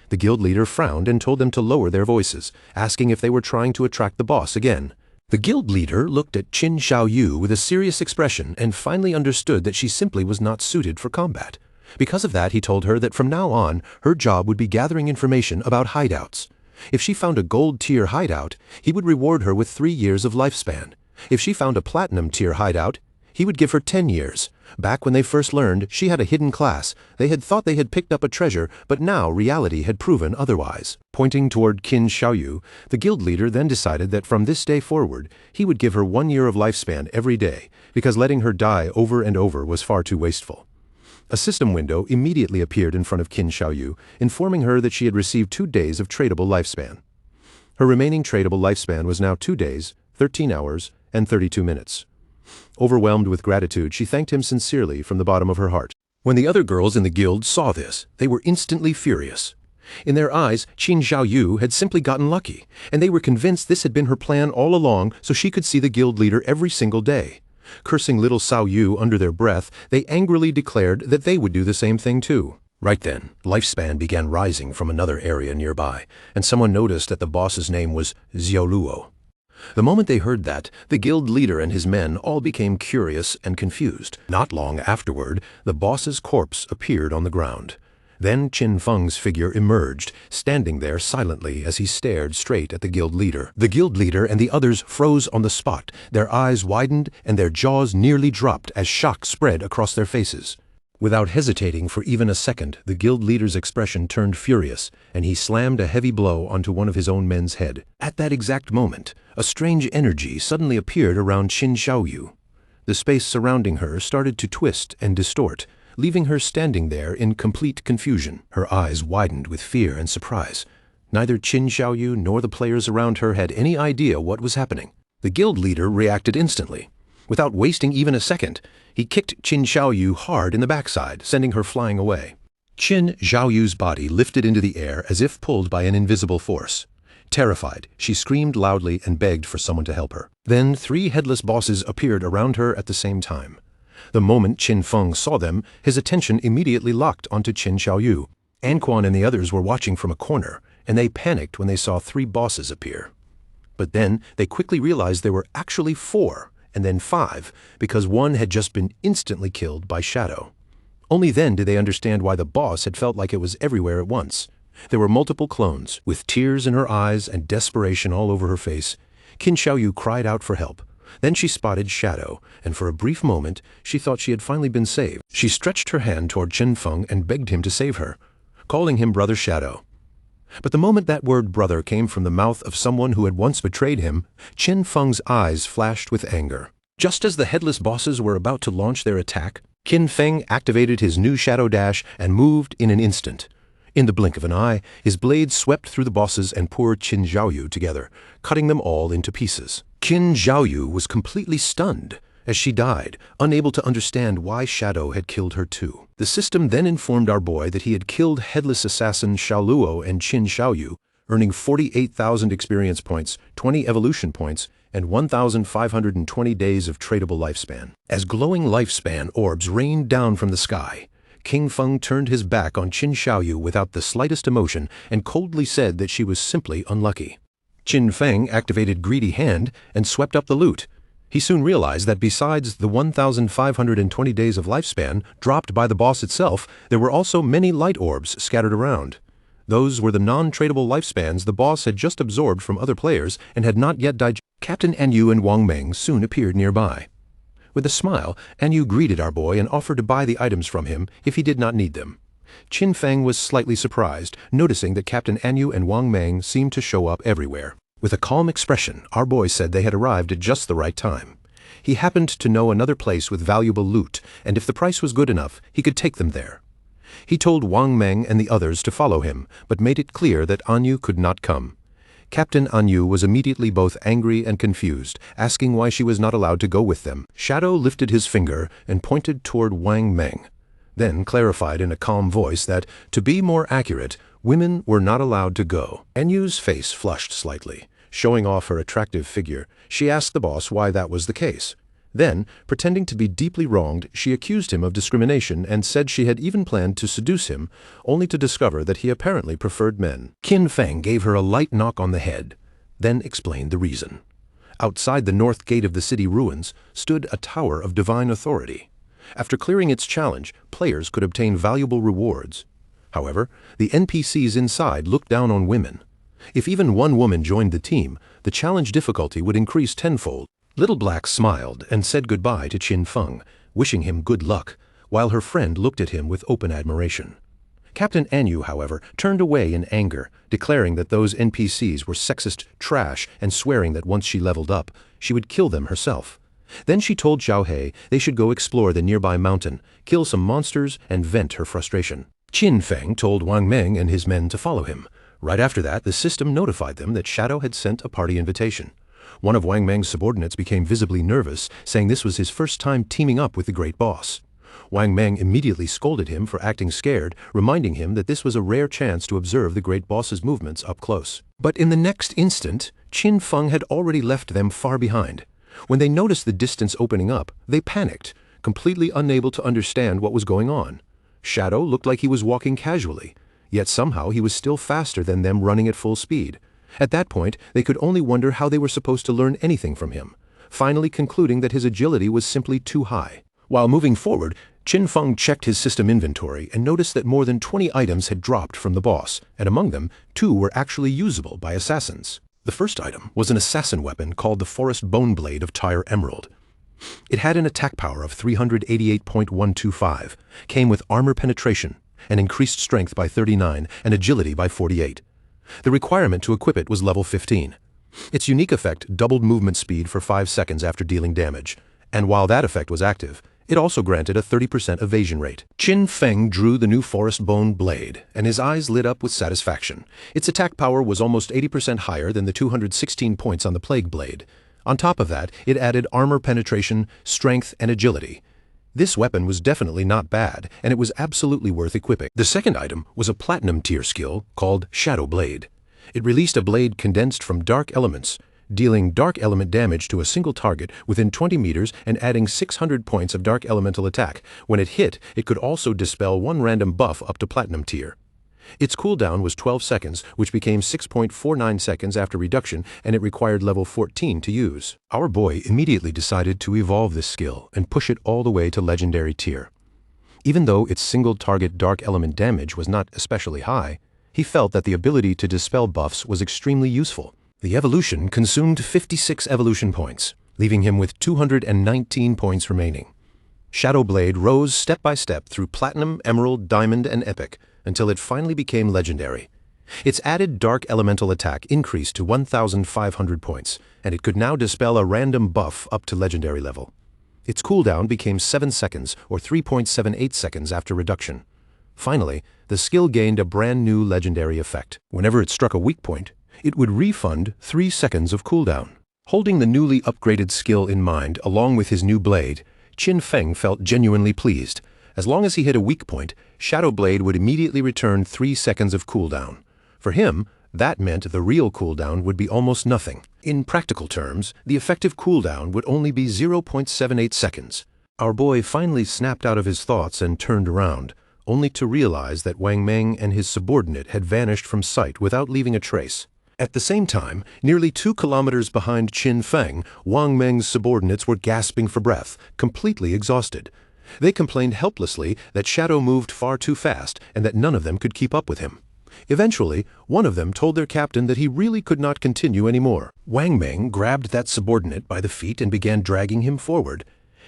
The guild leader frowned and told them to lower their voices, asking if they were trying to attract the boss again. The guild leader looked at Qin Xiaoyu with a serious expression and finally understood that she simply was not suited for combat. Because of that, he told her that from now on, her job would be gathering information about hideouts. If she found a gold-tier hideout, he would reward her with 3 years of lifespan. If she found a platinum-tier hideout, he would give her 10 years. Back when they first learned she had a hidden class, they had thought they had picked up a treasure, but now reality had proven otherwise. Pointing toward Qin Xiaoyu, the guild leader then decided that from this day forward, he would give her 1 year of lifespan every day, because letting her die over and over was far too wasteful. A system window immediately appeared in front of Qin Xiaoyu, informing her that she had received 2 days of tradable lifespan. Her remaining tradable lifespan was now 2 days, 13 hours, and 32 minutes. Overwhelmed with gratitude, she thanked him sincerely from the bottom of her heart. When the other girls in the guild saw this, they were instantly furious. In their eyes, Qin Xiaoyu had simply gotten lucky, and they were convinced this had been her plan all along so she could see the guild leader every single day. Cursing little Cao Yu under their breath, they angrily declared that they would do the same thing too. Right then, lifespan began rising from another area nearby, and someone noticed that the boss's name was Xiao Luo. The moment they heard that, the guild leader and his men all became curious and confused. Not long afterward, the boss's corpse appeared on the ground. Then Qin Feng's figure emerged, standing there silently as he stared straight at the guild leader. The guild leader and the others froze on the spot, their eyes widened and their jaws nearly dropped as shock spread across their faces. Without hesitating for even a second, the guild leader's expression turned furious, and he slammed a heavy blow onto one of his own men's head. At that exact moment, a strange energy suddenly appeared around Qin Xiaoyu. The space surrounding her started to twist and distort, leaving her standing there in complete confusion. Her eyes widened with fear and surprise. Neither Qin Xiaoyu nor the players around her had any idea what was happening. The guild leader reacted instantly. Without wasting even a second, he kicked Qin Xiaoyu hard in the backside, sending her flying away. Qin Xiaoyu's body lifted into the air as if pulled by an invisible force. Terrified, she screamed loudly and begged for someone to help her. Then 3 headless bosses appeared around her at the same time. The moment Qin Feng saw them, his attention immediately locked onto Qin Xiaoyu. Anquan and the others were watching from a corner, and they panicked when they saw 3 bosses appear. But then they quickly realized there were actually 4, and then 5, because one had just been instantly killed by Shadow. Only then did they understand why the boss had felt like it was everywhere at once. There were multiple clones. With tears in her eyes and desperation all over her face, Qin Xiaoyu cried out for help. Then she spotted Shadow, and for a brief moment, she thought she had finally been saved. She stretched her hand toward Qin Feng and begged him to save her, calling him Brother Shadow. But the moment that word brother came from the mouth of someone who had once betrayed him, Qin Feng's eyes flashed with anger. Just as the headless bosses were about to launch their attack, Qin Feng activated his new Shadow Dash and moved in an instant. In the blink of an eye, his blade swept through the bosses and poor Qin Xiaoyu together, cutting them all into pieces. Qin Xiaoyu was completely stunned as she died, unable to understand why Shadow had killed her too. The system then informed our boy that he had killed headless assassin Xiaoluo and Qin Xiaoyu, earning 48,000 experience points, 20 evolution points, and 1,520 days of tradable lifespan. As glowing lifespan orbs rained down from the sky, King Feng turned his back on Qin Xiaoyu without the slightest emotion and coldly said that she was simply unlucky. Qin Feng activated Greedy Hand and swept up the loot. He soon realized that besides the 1,520 days of lifespan dropped by the boss itself, there were also many light orbs scattered around. Those were the non-tradable lifespans the boss had just absorbed from other players and had not yet digested. Captain Anyu and Wang Meng soon appeared nearby. With a smile, Anyu greeted our boy and offered to buy the items from him if he did not need them. Qin Feng was slightly surprised, noticing that Captain Anyu and Wang Meng seemed to show up everywhere. With a calm expression, our boy said they had arrived at just the right time. He happened to know another place with valuable loot, and if the price was good enough, he could take them there. He told Wang Meng and the others to follow him, but made it clear that Anyu could not come. Captain Anyu was immediately both angry and confused, asking why she was not allowed to go with them. Shadow lifted his finger and pointed toward Wang Meng, then clarified in a calm voice that, to be more accurate, women were not allowed to go. Anyu's face flushed slightly. Showing off her attractive figure, she asked the boss why that was the case. Then, pretending to be deeply wronged, she accused him of discrimination and said she had even planned to seduce him, only to discover that he apparently preferred men. Qin Feng gave her a light knock on the head, then explained the reason. Outside the north gate of the city ruins stood a tower of divine authority. After clearing its challenge, players could obtain valuable rewards. However, the NPCs inside looked down on women. If even one woman joined the team, the challenge difficulty would increase tenfold. Little Black smiled and said goodbye to Qin Feng, wishing him good luck, while her friend looked at him with open admiration. Captain Anyu, however, turned away in anger, declaring that those NPCs were sexist trash and swearing that once she leveled up, she would kill them herself. Then she told Xiao He they should go explore the nearby mountain, kill some monsters, and vent her frustration. Qin Feng told Wang Meng and his men to follow him. Right after that, the system notified them that Shadow had sent a party invitation. One of Wang Meng's subordinates became visibly nervous, saying this was his first time teaming up with the great boss. Wang Meng immediately scolded him for acting scared, reminding him that this was a rare chance to observe the great boss's movements up close. But in the next instant, Qin Feng had already left them far behind. When they noticed the distance opening up, they panicked, completely unable to understand what was going on. Shadow looked like he was walking casually, yet somehow he was still faster than them running at full speed. At that point, they could only wonder how they were supposed to learn anything from him, finally concluding that his agility was simply too high. While moving forward, Qin Feng checked his system inventory and noticed that more than 20 items had dropped from the boss, and among them, 2 were actually usable by assassins. The first item was an assassin weapon called the Forest Bone Blade of Tyre Emerald. It had an attack power of 388.125, came with armor penetration, and increased strength by 39 and agility by 48. The requirement to equip it was level 15. Its unique effect doubled movement speed for 5 seconds after dealing damage, and while that effect was active, it also granted a 30% evasion rate. Qin Feng drew the new Forest Bone Blade, and his eyes lit up with satisfaction. Its attack power was almost 80% higher than the 216 points on the Plague Blade. On top of that, it added armor penetration, strength, and agility. This weapon was definitely not bad, and it was absolutely worth equipping. The second item was a platinum tier skill called Shadow Blade. It released a blade condensed from dark elements, dealing dark element damage to a single target within 20 meters and adding 600 points of dark elemental attack. When it hit, it could also dispel one random buff up to platinum tier. Its cooldown was 12 seconds, which became 6.49 seconds after reduction, and it required level 14 to use. Our boy immediately decided to evolve this skill and push it all the way to legendary tier. Even though its single target dark element damage was not especially high, he felt that the ability to dispel buffs was extremely useful. The evolution consumed 56 evolution points, leaving him with 219 points remaining. Shadow Blade rose step by step through Platinum, Emerald, Diamond, and Epic, until it finally became legendary. Its added dark elemental attack increased to 1,500 points, and it could now dispel a random buff up to legendary level. Its cooldown became 7 seconds, or 3.78 seconds after reduction. Finally, the skill gained a brand new legendary effect. Whenever it struck a weak point, it would refund 3 seconds of cooldown. Holding the newly upgraded skill in mind along with his new blade, Qin Feng felt genuinely pleased. As long as he hit a weak point, Shadow Blade would immediately return 3 seconds of cooldown. For him, that meant the real cooldown would be almost nothing. In practical terms, the effective cooldown would only be 0.78 seconds. Our boy finally snapped out of his thoughts and turned around, only to realize that Wang Meng and his subordinate had vanished from sight without leaving a trace. At the same time, nearly 2 kilometers behind Qin Feng, Wang Meng's subordinates were gasping for breath, completely exhausted. They complained helplessly that Shadow moved far too fast and that none of them could keep up with him. Eventually, one of them told their captain that he really could not continue anymore. Wang Meng grabbed that subordinate by the feet and began dragging him forward,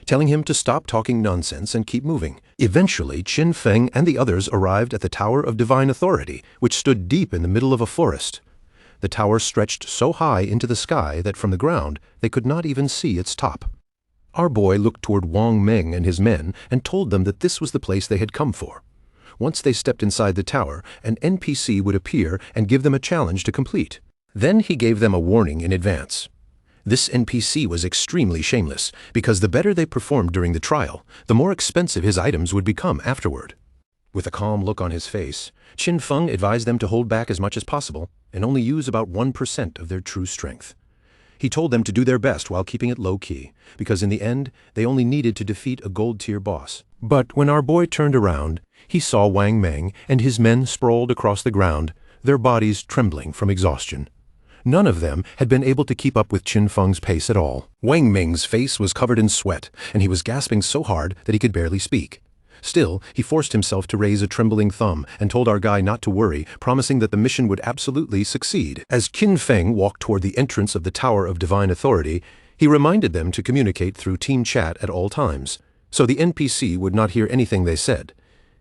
telling him to stop talking nonsense and keep moving. Eventually, Qin Feng and the others arrived at the Tower of Divine Authority, which stood deep in the middle of a forest. The tower stretched so high into the sky that from the ground they could not even see its top. Our boy looked toward Wang Meng and his men and told them that this was the place they had come for. Once they stepped inside the tower, an NPC would appear and give them a challenge to complete. Then he gave them a warning in advance. This NPC was extremely shameless, because the better they performed during the trial, the more expensive his items would become afterward. With a calm look on his face, Qin Feng advised them to hold back as much as possible and only use about 1% of their true strength. He told them to do their best while keeping it low-key, because in the end, they only needed to defeat a gold-tier boss. But when our boy turned around, he saw Wang Meng and his men sprawled across the ground, their bodies trembling from exhaustion. None of them had been able to keep up with Qin Feng's pace at all. Wang Meng's face was covered in sweat, and he was gasping so hard that he could barely speak. Still, he forced himself to raise a trembling thumb and told our guy not to worry, promising that the mission would absolutely succeed. As Qin Feng walked toward the entrance of the Tower of Divine Authority, he reminded them to communicate through team chat at all times, so the NPC would not hear anything they said.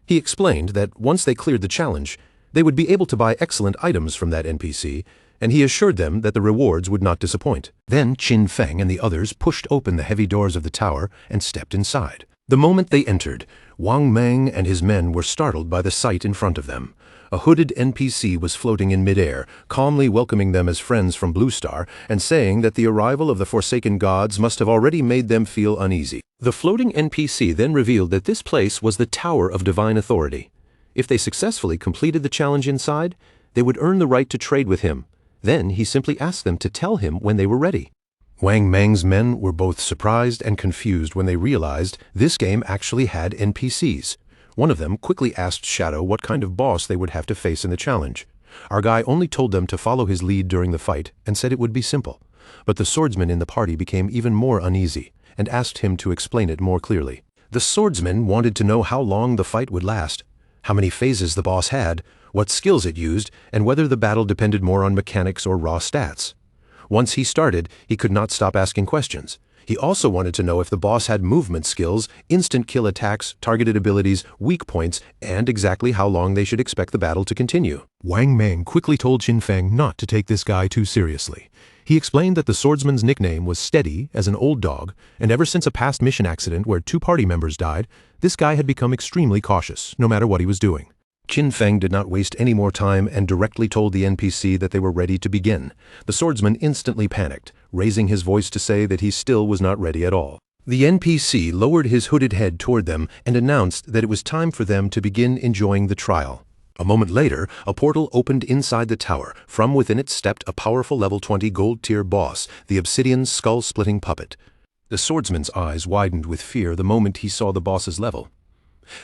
He explained that once they cleared the challenge, they would be able to buy excellent items from that NPC, and he assured them that the rewards would not disappoint. Then Qin Feng and the others pushed open the heavy doors of the tower and stepped inside. The moment they entered, Wang Meng and his men were startled by the sight in front of them. A hooded NPC was floating in midair, calmly welcoming them as friends from Blue Star and saying that the arrival of the Forsaken Gods must have already made them feel uneasy. The floating NPC then revealed that this place was the Tower of Divine Authority. If they successfully completed the challenge inside, they would earn the right to trade with him. Then he simply asked them to tell him when they were ready. Wang Meng's men were both surprised and confused when they realized this game actually had NPCs. One of them quickly asked Shadow what kind of boss they would have to face in the challenge. Our guy only told them to follow his lead during the fight and said it would be simple. But the swordsman in the party became even more uneasy and asked him to explain it more clearly. The swordsman wanted to know how long the fight would last, how many phases the boss had, what skills it used, and whether the battle depended more on mechanics or raw stats. Once he started, he could not stop asking questions. He also wanted to know if the boss had movement skills, instant kill attacks, targeted abilities, weak points, and exactly how long they should expect the battle to continue. Wang Meng quickly told Qin Feng not to take this guy too seriously. He explained that the swordsman's nickname was Steady as an old dog, and ever since a past mission accident where 2 party members died, this guy had become extremely cautious, no matter what he was doing. Qin Feng did not waste any more time and directly told the NPC that they were ready to begin. The swordsman instantly panicked, raising his voice to say that he still was not ready at all. The NPC lowered his hooded head toward them and announced that it was time for them to begin enjoying the trial. A moment later, a portal opened inside the tower. From within it stepped a powerful level 20 gold-tier boss, the Obsidian skull-splitting puppet. The swordsman's eyes widened with fear the moment he saw the boss's level.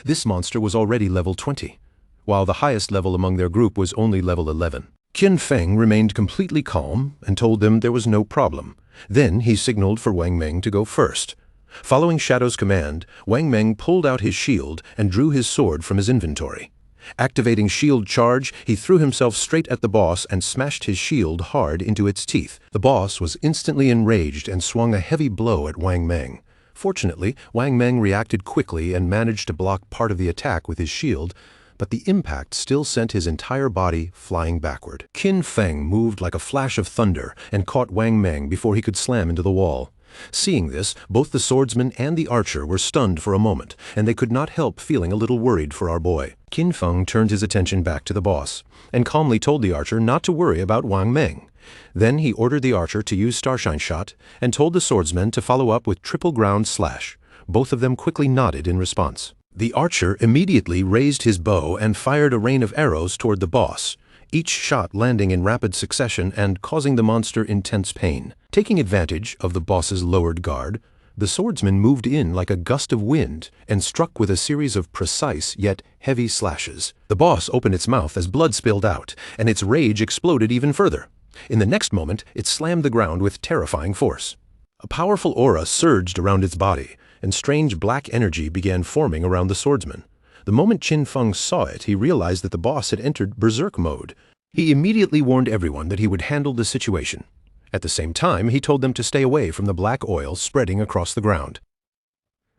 This monster was already level 20, while the highest level among their group was only level 11. Qin Feng remained completely calm and told them there was no problem. Then he signaled for Wang Meng to go first. Following Shadow's command, Wang Meng pulled out his shield and drew his sword from his inventory. Activating Shield Charge, he threw himself straight at the boss and smashed his shield hard into its teeth. The boss was instantly enraged and swung a heavy blow at Wang Meng. Fortunately, Wang Meng reacted quickly and managed to block part of the attack with his shield, but the impact still sent his entire body flying backward. Qin Feng moved like a flash of thunder and caught Wang Meng before he could slam into the wall. Seeing this, both the swordsman and the archer were stunned for a moment, and they could not help feeling a little worried for our boy. Qin Feng turned his attention back to the boss, and calmly told the archer not to worry about Wang Meng. Then he ordered the archer to use Starshine Shot, and told the swordsman to follow up with Triple Ground Slash. Both of them quickly nodded in response. The archer immediately raised his bow and fired a rain of arrows toward the boss, each shot landing in rapid succession and causing the monster intense pain. Taking advantage of the boss's lowered guard, the swordsman moved in like a gust of wind and struck with a series of precise yet heavy slashes. The boss opened its mouth as blood spilled out, and its rage exploded even further. In the next moment, it slammed the ground with terrifying force. A powerful aura surged around its body, and strange black energy began forming around the swordsman. The moment Qin Feng saw it, he realized that the boss had entered berserk mode. He immediately warned everyone that he would handle the situation. At the same time, he told them to stay away from the black oil spreading across the ground.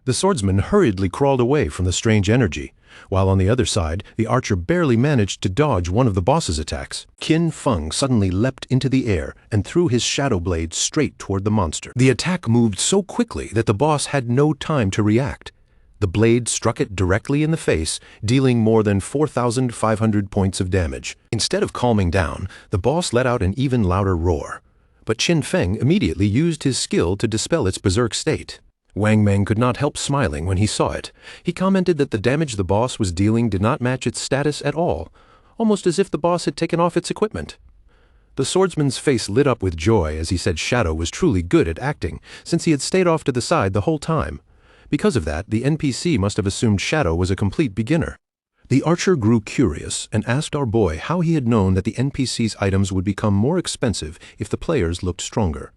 The swordsman hurriedly crawled away from the strange energy, while on the other side, the archer barely managed to dodge one of the boss's attacks. Qin Feng suddenly leapt into the air and threw his shadow blade straight toward the monster. The attack moved so quickly that the boss had no time to react. The blade struck it directly in the face, dealing more than 4,500 points of damage. Instead of calming down, the boss let out an even louder roar. But Qin Feng immediately used his skill to dispel its berserk state. Wang Meng could not help smiling when he saw it. He commented that the damage the boss was dealing did not match its status at all, almost as if the boss had taken off its equipment. The swordsman's face lit up with joy as he said Shadow was truly good at acting, since he had stayed off to the side the whole time. Because of that, the NPC must have assumed Shadow was a complete beginner. The archer grew curious and asked our boy how he had known that the NPC's items would become more expensive if the players looked stronger.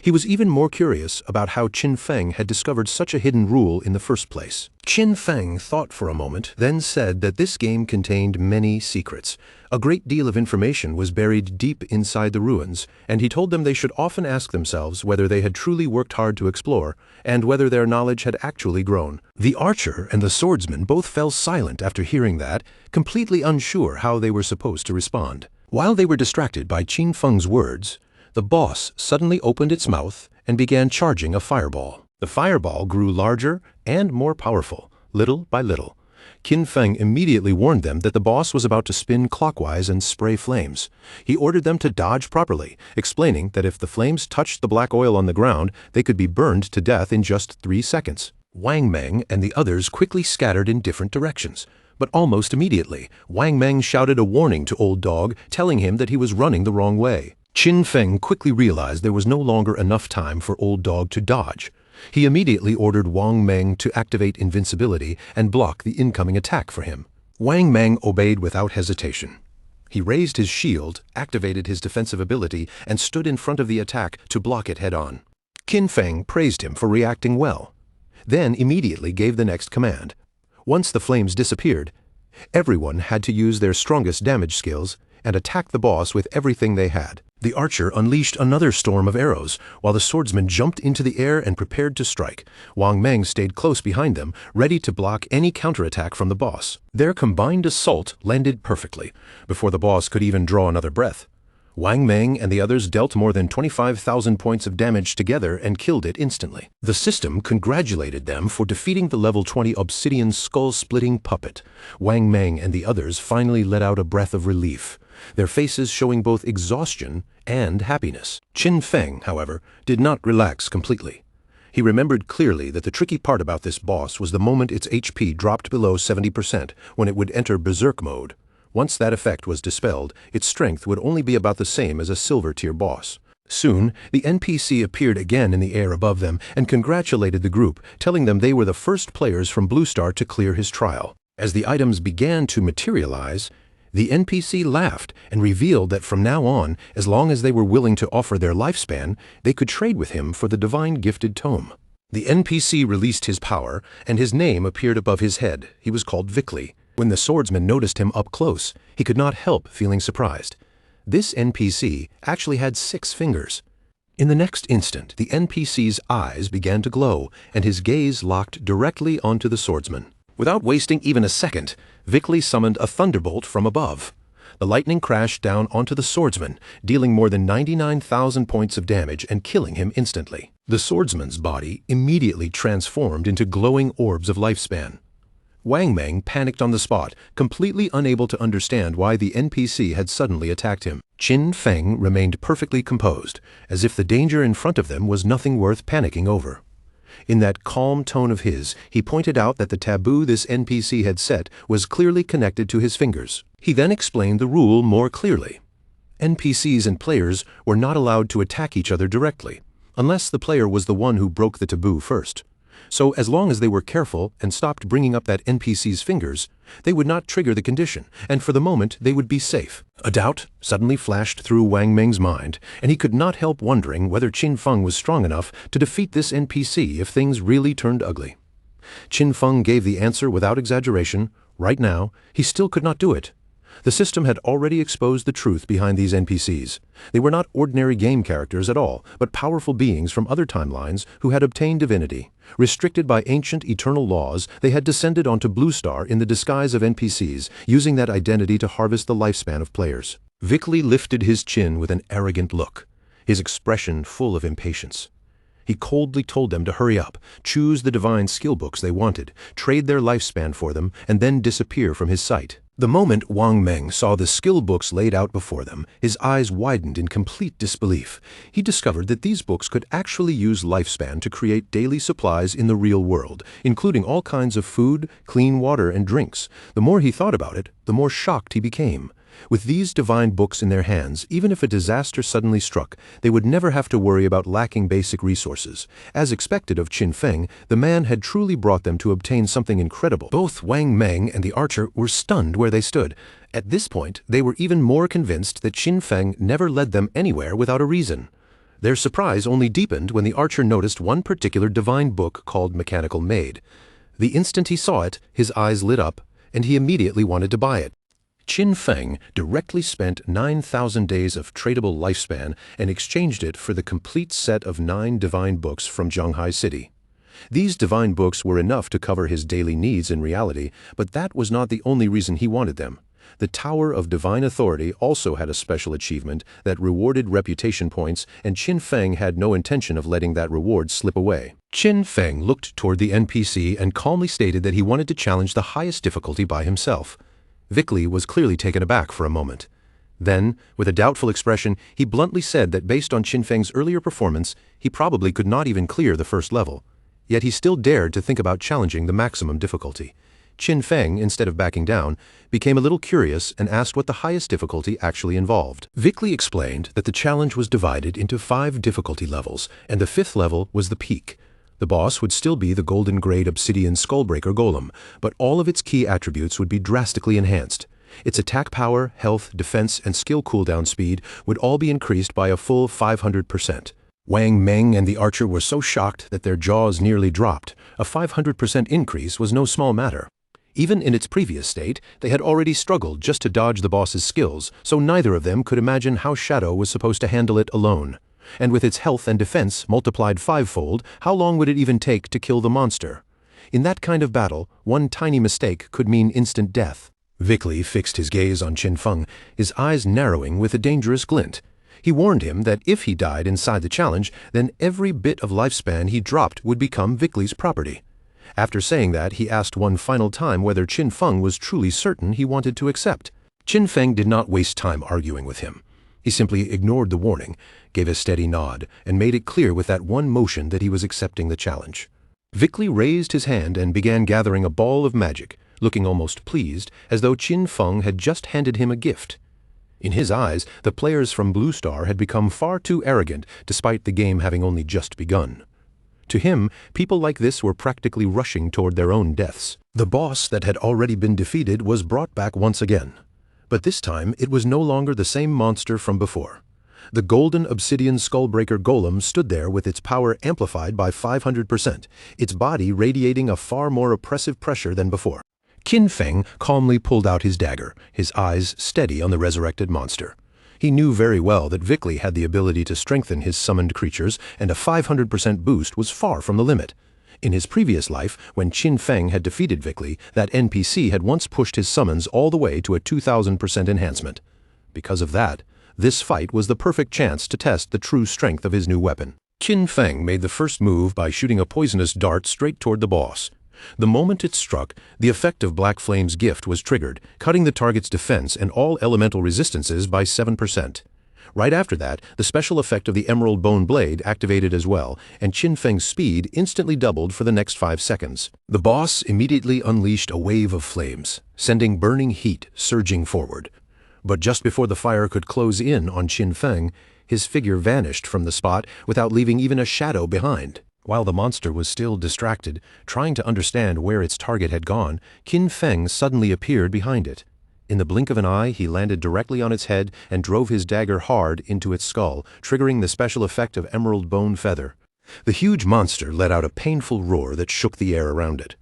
He was even more curious about how Qin Feng had discovered such a hidden rule in the first place. Qin Feng thought for a moment, then said that this game contained many secrets. A great deal of information was buried deep inside the ruins, and he told them they should often ask themselves whether they had truly worked hard to explore, and whether their knowledge had actually grown. The archer and the swordsman both fell silent after hearing that, completely unsure how they were supposed to respond. While they were distracted by Qin Feng's words, the boss suddenly opened its mouth and began charging a fireball. The fireball grew larger and more powerful, little by little. Qin Feng immediately warned them that the boss was about to spin clockwise and spray flames. He ordered them to dodge properly, explaining that if the flames touched the black oil on the ground, they could be burned to death in just 3 seconds. Wang Meng and the others quickly scattered in different directions. But almost immediately, Wang Meng shouted a warning to Old Dog, telling him that he was running the wrong way. Qin Feng quickly realized there was no longer enough time for Old Dog to dodge. He immediately ordered Wang Meng to activate invincibility and block the incoming attack for him. Wang Meng obeyed without hesitation. He raised his shield, activated his defensive ability, and stood in front of the attack to block it head-on. Qin Feng praised him for reacting well. then immediately gave the next command. Once the flames disappeared, everyone had to use their strongest damage skills and attack the boss with everything they had. The archer unleashed another storm of arrows, while the swordsman jumped into the air and prepared to strike. Wang Meng stayed close behind them, ready to block any counterattack from the boss. Their combined assault landed perfectly, before the boss could even draw another breath. Wang Meng and the others dealt more than 25,000 points of damage together and killed it instantly. The system congratulated them for defeating the level 20 obsidian skull-splitting puppet. Wang Meng and the others finally let out a breath of relief, their faces showing both exhaustion and happiness. Qin Feng, however, did not relax completely. He remembered clearly that the tricky part about this boss was the moment its HP dropped below 70% when it would enter berserk mode. Once that effect was dispelled, its strength would only be about the same as a silver-tier boss. Soon, the NPC appeared again in the air above them and congratulated the group, telling them they were the first players from Blue Star to clear his trial. As the items began to materialize, the NPC laughed and revealed that from now on, as long as they were willing to offer their lifespan, they could trade with him for the divine gifted tome. The NPC released his power, and his name appeared above his head. He was called Vickley. When the swordsman noticed him up close, he could not help feeling surprised. This NPC actually had 6 fingers. In the next instant, the NPC's eyes began to glow, and his gaze locked directly onto the swordsman. Without wasting even a second, Vickley summoned a thunderbolt from above. The lightning crashed down onto the swordsman, dealing more than 99,000 points of damage and killing him instantly. The swordsman's body immediately transformed into glowing orbs of lifespan. Wang Meng panicked on the spot, completely unable to understand why the NPC had suddenly attacked him. Qin Feng remained perfectly composed, as if the danger in front of them was nothing worth panicking over. In that calm tone of his, he pointed out that the taboo this NPC had set was clearly connected to his fingers. He then explained the rule more clearly. NPCs and players were not allowed to attack each other directly, unless the player was the one who broke the taboo first. So as long as they were careful and stopped bringing up that NPC's fingers, they would not trigger the condition, and for the moment they would be safe. A doubt suddenly flashed through Wang Meng's mind, and he could not help wondering whether Qin Feng was strong enough to defeat this NPC if things really turned ugly. Qin Feng gave the answer without exaggeration. Right now, he still could not do it. The system had already exposed the truth behind these NPCs. They were not ordinary game characters at all, but powerful beings from other timelines who had obtained divinity. Restricted by ancient eternal laws, they had descended onto Blue Star in the disguise of NPCs, using that identity to harvest the lifespan of players. Vickley lifted his chin with an arrogant look, his expression full of impatience. He coldly told them to hurry up, choose the divine skill books they wanted, trade their lifespan for them, and then disappear from his sight. The moment Wang Meng saw the skill books laid out before them, his eyes widened in complete disbelief. He discovered that these books could actually use lifespan to create daily supplies in the real world, including all kinds of food, clean water, and drinks. The more he thought about it, the more shocked he became. With these divine books in their hands, even if a disaster suddenly struck, they would never have to worry about lacking basic resources. As expected of Qin Feng, the man had truly brought them to obtain something incredible. Both Wang Meng and the archer were stunned where they stood. At this point, they were even more convinced that Qin Feng never led them anywhere without a reason. Their surprise only deepened when the archer noticed one particular divine book called Mechanical Maid. The instant he saw it, his eyes lit up, and he immediately wanted to buy it. Qin Feng directly spent 9,000 days of tradable lifespan and exchanged it for the complete set of 9 divine books from Zhanghai City. These divine books were enough to cover his daily needs in reality, but that was not the only reason he wanted them. The Tower of Divine Authority also had a special achievement that rewarded reputation points, and Qin Feng had no intention of letting that reward slip away. Qin Feng looked toward the NPC and calmly stated that he wanted to challenge the highest difficulty by himself. Vickley was clearly taken aback for a moment. Then, with a doubtful expression, he bluntly said that based on Qin Feng's earlier performance, he probably could not even clear the first level. Yet he still dared to think about challenging the maximum difficulty. Qin Feng, instead of backing down, became a little curious and asked what the highest difficulty actually involved. Vickley explained that the challenge was divided into 5 difficulty levels, and the 5th level was the peak. The boss would still be the golden grade obsidian skullbreaker golem, but all of its key attributes would be drastically enhanced. Its attack power, health, defense, and skill cooldown speed would all be increased by a full 500%. Wang Meng and the archer were so shocked that their jaws nearly dropped. A 500% increase was no small matter. Even in its previous state, they had already struggled just to dodge the boss's skills, so neither of them could imagine how Shadow was supposed to handle it alone. And with its health and defense multiplied fivefold, how long would it even take to kill the monster? In that kind of battle, one tiny mistake could mean instant death. Vic Li fixed his gaze on Qin Feng, his eyes narrowing with a dangerous glint. He warned him that if he died inside the challenge, then every bit of lifespan he dropped would become Vic Li's property. After saying that, he asked one final time whether Qin Feng was truly certain he wanted to accept. Qin Feng did not waste time arguing with him. He simply ignored the warning, gave a steady nod, and made it clear with that one motion that he was accepting the challenge. Vic Li raised his hand and began gathering a ball of magic, looking almost pleased, as though Qin Feng had just handed him a gift. In his eyes, the players from Blue Star had become far too arrogant, despite the game having only just begun. To him, people like this were practically rushing toward their own deaths. The boss that had already been defeated was brought back once again. But this time, it was no longer the same monster from before. The golden obsidian skullbreaker golem stood there with its power amplified by 500%, its body radiating a far more oppressive pressure than before. Qin Feng calmly pulled out his dagger, his eyes steady on the resurrected monster. He knew very well that Vic Li had the ability to strengthen his summoned creatures, and a 500% boost was far from the limit. In his previous life, when Qin Feng had defeated Vic Li, that NPC had once pushed his summons all the way to a 2000% enhancement. Because of that, this fight was the perfect chance to test the true strength of his new weapon. Qin Feng made the first move by shooting a poisonous dart straight toward the boss. The moment it struck, the effect of Black Flame's gift was triggered, cutting the target's defense and all elemental resistances by 7%. Right after that, the special effect of the Emerald Bone Blade activated as well, and Qin Feng's speed instantly doubled for the next 5 seconds. The boss immediately unleashed a wave of flames, sending burning heat surging forward. But just before the fire could close in on Qin Feng, his figure vanished from the spot without leaving even a shadow behind. While the monster was still distracted, trying to understand where its target had gone, Qin Feng suddenly appeared behind it. In the blink of an eye, he landed directly on its head and drove his dagger hard into its skull, triggering the special effect of Emerald Bone Feather. The huge monster let out a painful roar that shook the air around it.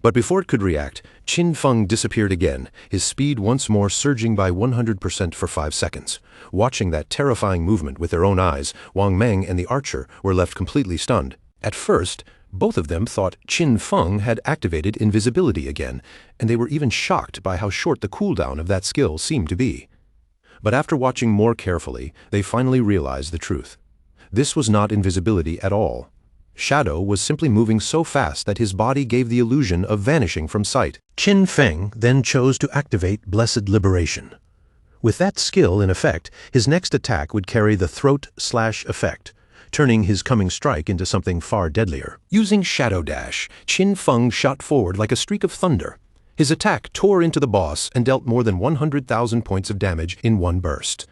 But before it could react, Qin Feng disappeared again, his speed once more surging by 100% for 5 seconds. Watching that terrifying movement with their own eyes, Wang Meng and the archer were left completely stunned. At first, both of them thought Qin Feng had activated invisibility again, and they were even shocked by how short the cooldown of that skill seemed to be. But after watching more carefully, they finally realized the truth. This was not invisibility at all. Shadow was simply moving so fast that his body gave the illusion of vanishing from sight. Qin Feng then chose to activate Blessed Liberation. With that skill in effect, his next attack would carry the Throat Slash effect, turning his coming strike into something far deadlier. Using Shadow Dash, Qin Feng shot forward like a streak of thunder. His attack tore into the boss and dealt more than 100,000 points of damage in one burst.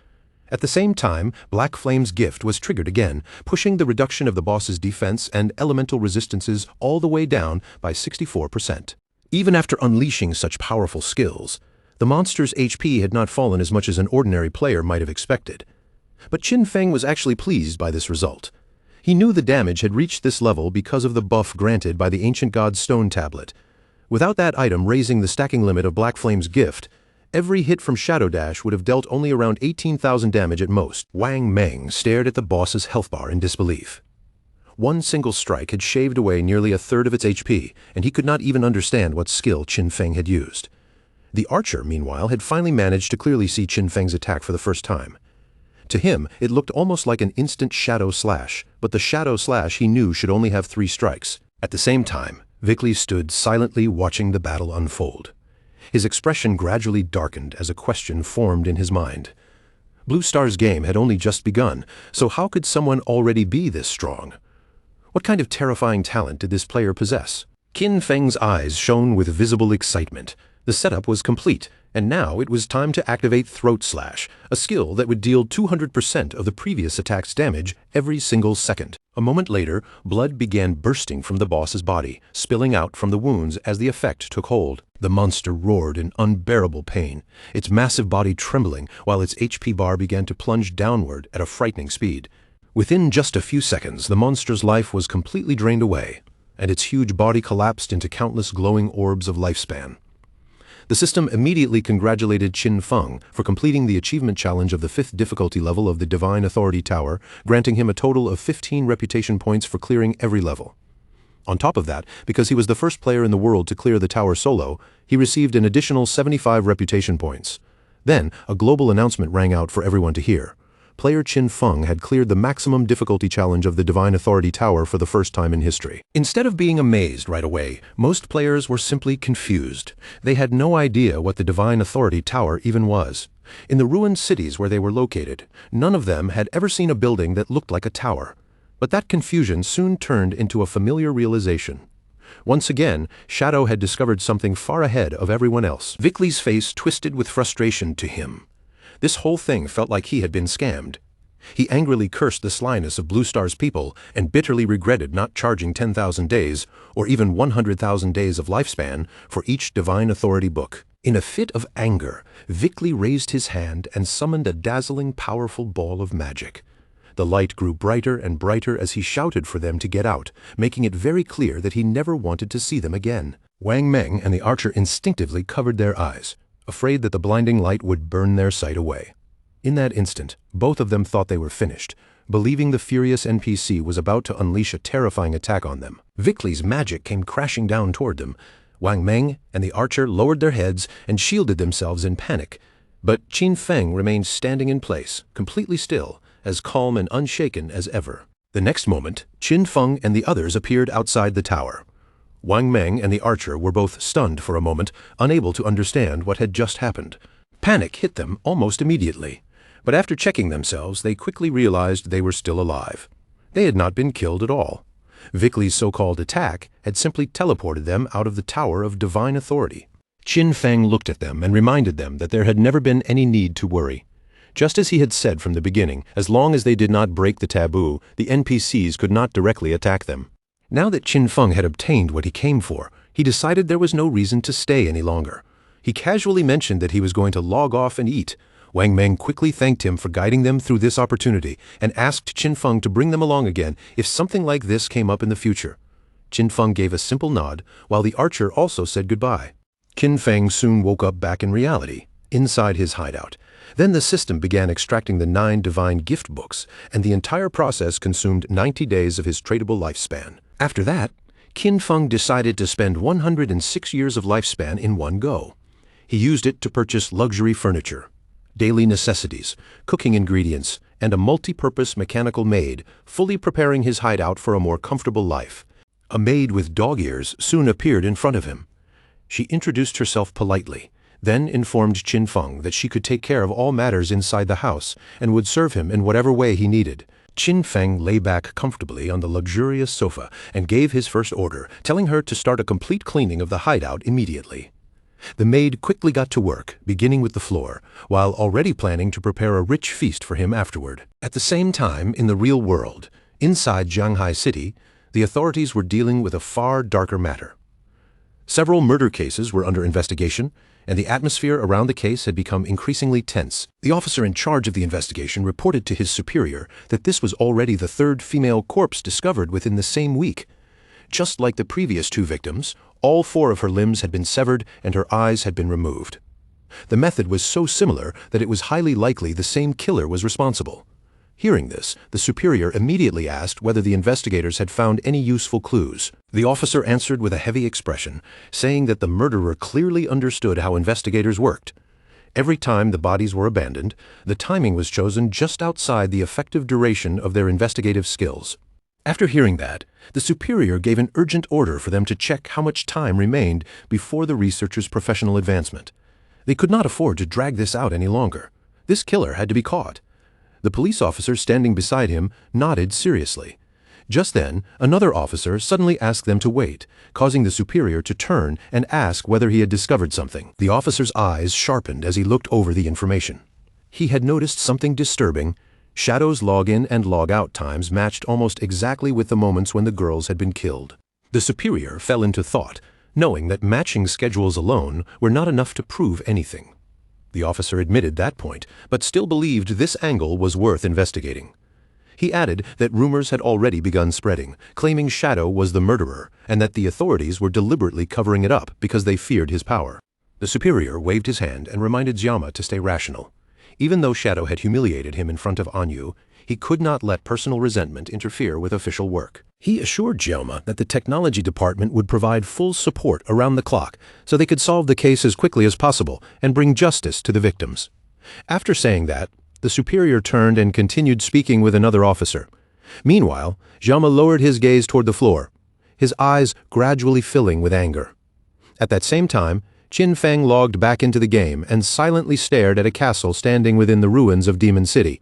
At the same time, Black Flame's gift was triggered again, pushing the reduction of the boss's defense and elemental resistances all the way down by 64%. Even after unleashing such powerful skills, the monster's HP had not fallen as much as an ordinary player might have expected. But Qin Feng was actually pleased by this result. He knew the damage had reached this level because of the buff granted by the Ancient God's Stone Tablet. Without that item raising the stacking limit of Black Flame's gift, every hit from Shadow Dash would have dealt only around 18,000 damage at most. Wang Meng stared at the boss's health bar in disbelief. One single strike had shaved away nearly a third of its HP, and he could not even understand what skill Qin Feng had used. The archer, meanwhile, had finally managed to clearly see Qin Feng's attack for the first time. To him, it looked almost like an instant Shadow Slash, but the Shadow Slash he knew should only have 3 strikes. At the same time, Vic Li stood silently watching the battle unfold. His expression gradually darkened as a question formed in his mind. Blue Star's game had only just begun, so how could someone already be this strong? What kind of terrifying talent did this player possess? Qin Feng's eyes shone with visible excitement. The setup was complete, and now it was time to activate Throat Slash, a skill that would deal 200% of the previous attack's damage every single second. A moment later, blood began bursting from the boss's body, spilling out from the wounds as the effect took hold. The monster roared in unbearable pain, its massive body trembling while its HP bar began to plunge downward at a frightening speed. Within just a few seconds, the monster's life was completely drained away, and its huge body collapsed into countless glowing orbs of lifespan. The system immediately congratulated Qin Feng for completing the achievement challenge of the 5th difficulty level of the Divine Authority Tower, granting him a total of 15 reputation points for clearing every level. On top of that, because he was the first player in the world to clear the tower solo, he received an additional 75 reputation points. Then, a global announcement rang out for everyone to hear. Player Qin Feng had cleared the maximum difficulty challenge of the Divine Authority Tower for the first time in history. Instead of being amazed right away, most players were simply confused. They had no idea what the Divine Authority Tower even was. In the ruined cities where they were located, none of them had ever seen a building that looked like a tower. But that confusion soon turned into a familiar realization. Once again, Shadow had discovered something far ahead of everyone else. Vickley's face twisted with frustration to him. This whole thing felt like he had been scammed. He angrily cursed the slyness of Blue Star's people and bitterly regretted not charging 10,000 days, or even 100,000 days of lifespan, for each Divine Authority book. In a fit of anger, Vickley raised his hand and summoned a dazzling, powerful ball of magic. The light grew brighter and brighter as he shouted for them to get out, making it very clear that he never wanted to see them again. Wang Meng and the archer instinctively covered their eyes, afraid that the blinding light would burn their sight away. In that instant, both of them thought they were finished, believing the furious NPC was about to unleash a terrifying attack on them. Vickley's magic came crashing down toward them. Wang Meng and the archer lowered their heads and shielded themselves in panic. But Qin Feng remained standing in place, completely still, as calm and unshaken as ever. The next moment, Qin Feng and the others appeared outside the tower. Wang Meng and the archer were both stunned for a moment, unable to understand what had just happened. Panic hit them almost immediately, but after checking themselves, they quickly realized they were still alive. They had not been killed at all. Vickley's so-called attack had simply teleported them out of the Tower of Divine Authority. Qin Feng looked at them and reminded them that there had never been any need to worry. Just as he had said from the beginning, as long as they did not break the taboo, the NPCs could not directly attack them. Now that Qin Feng had obtained what he came for, he decided there was no reason to stay any longer. He casually mentioned that he was going to log off and eat. Wang Meng quickly thanked him for guiding them through this opportunity and asked Qin Feng to bring them along again if something like this came up in the future. Qin Feng gave a simple nod, while the archer also said goodbye. Qin Feng soon woke up back in reality, inside his hideout. Then the system began extracting the 9 divine gift books, and the entire process consumed 90 days of his tradable lifespan. After that, Qin Feng decided to spend 106 years of lifespan in one go. He used it to purchase luxury furniture, daily necessities, cooking ingredients, and a multi-purpose mechanical maid, fully preparing his hideout for a more comfortable life. A maid with dog ears soon appeared in front of him. She introduced herself politely, then informed Qin Feng that she could take care of all matters inside the house and would serve him in whatever way he needed. Qin Feng lay back comfortably on the luxurious sofa and gave his first order, telling her to start a complete cleaning of the hideout immediately. The maid quickly got to work, beginning with the floor, while already planning to prepare a rich feast for him afterward. At the same time, in the real world, inside Jianghai City, the authorities were dealing with a far darker matter. Several murder cases were under investigation, and the atmosphere around the case had become increasingly tense. The officer in charge of the investigation reported to his superior that this was already the 3rd female corpse discovered within the same week. Just like the previous 2 victims, all 4 of her limbs had been severed and her eyes had been removed. The method was so similar that it was highly likely the same killer was responsible. Hearing this, the superior immediately asked whether the investigators had found any useful clues. The officer answered with a heavy expression, saying that the murderer clearly understood how investigators worked. Every time the bodies were abandoned, the timing was chosen just outside the effective duration of their investigative skills. After hearing that, the superior gave an urgent order for them to check how much time remained before the researchers' professional advancement. They could not afford to drag this out any longer. This killer had to be caught. The police officer standing beside him nodded seriously. Just then, another officer suddenly asked them to wait, causing the superior to turn and ask whether he had discovered something. The officer's eyes sharpened as he looked over the information. He had noticed something disturbing. Shadow's log-in and log-out times matched almost exactly with the moments when the girls had been killed. The superior fell into thought, knowing that matching schedules alone were not enough to prove anything. The officer admitted that point, but still believed this angle was worth investigating. He added that rumors had already begun spreading, claiming Shadow was the murderer, and that the authorities were deliberately covering it up because they feared his power. The superior waved his hand and reminded Xiama to stay rational. Even though Shadow had humiliated him in front of Anyu, he could not let personal resentment interfere with official work. He assured Xiama that the technology department would provide full support around the clock so they could solve the case as quickly as possible and bring justice to the victims. After saying that, the superior turned and continued speaking with another officer. Meanwhile, Xiama lowered his gaze toward the floor, his eyes gradually filling with anger. At that same time, Qin Feng logged back into the game and silently stared at a castle standing within the ruins of Demon City.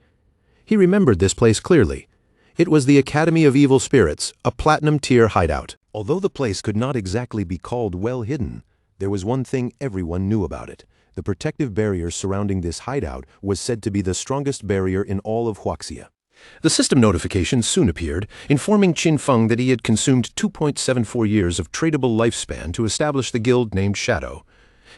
He remembered this place clearly. It was the Academy of Evil Spirits, a platinum-tier hideout. Although the place could not exactly be called well hidden, there was one thing everyone knew about it. The protective barrier surrounding this hideout was said to be the strongest barrier in all of Huaxia. The system notification soon appeared, informing Qin Feng that he had consumed 2.74 years of tradable lifespan to establish the guild named Shadow.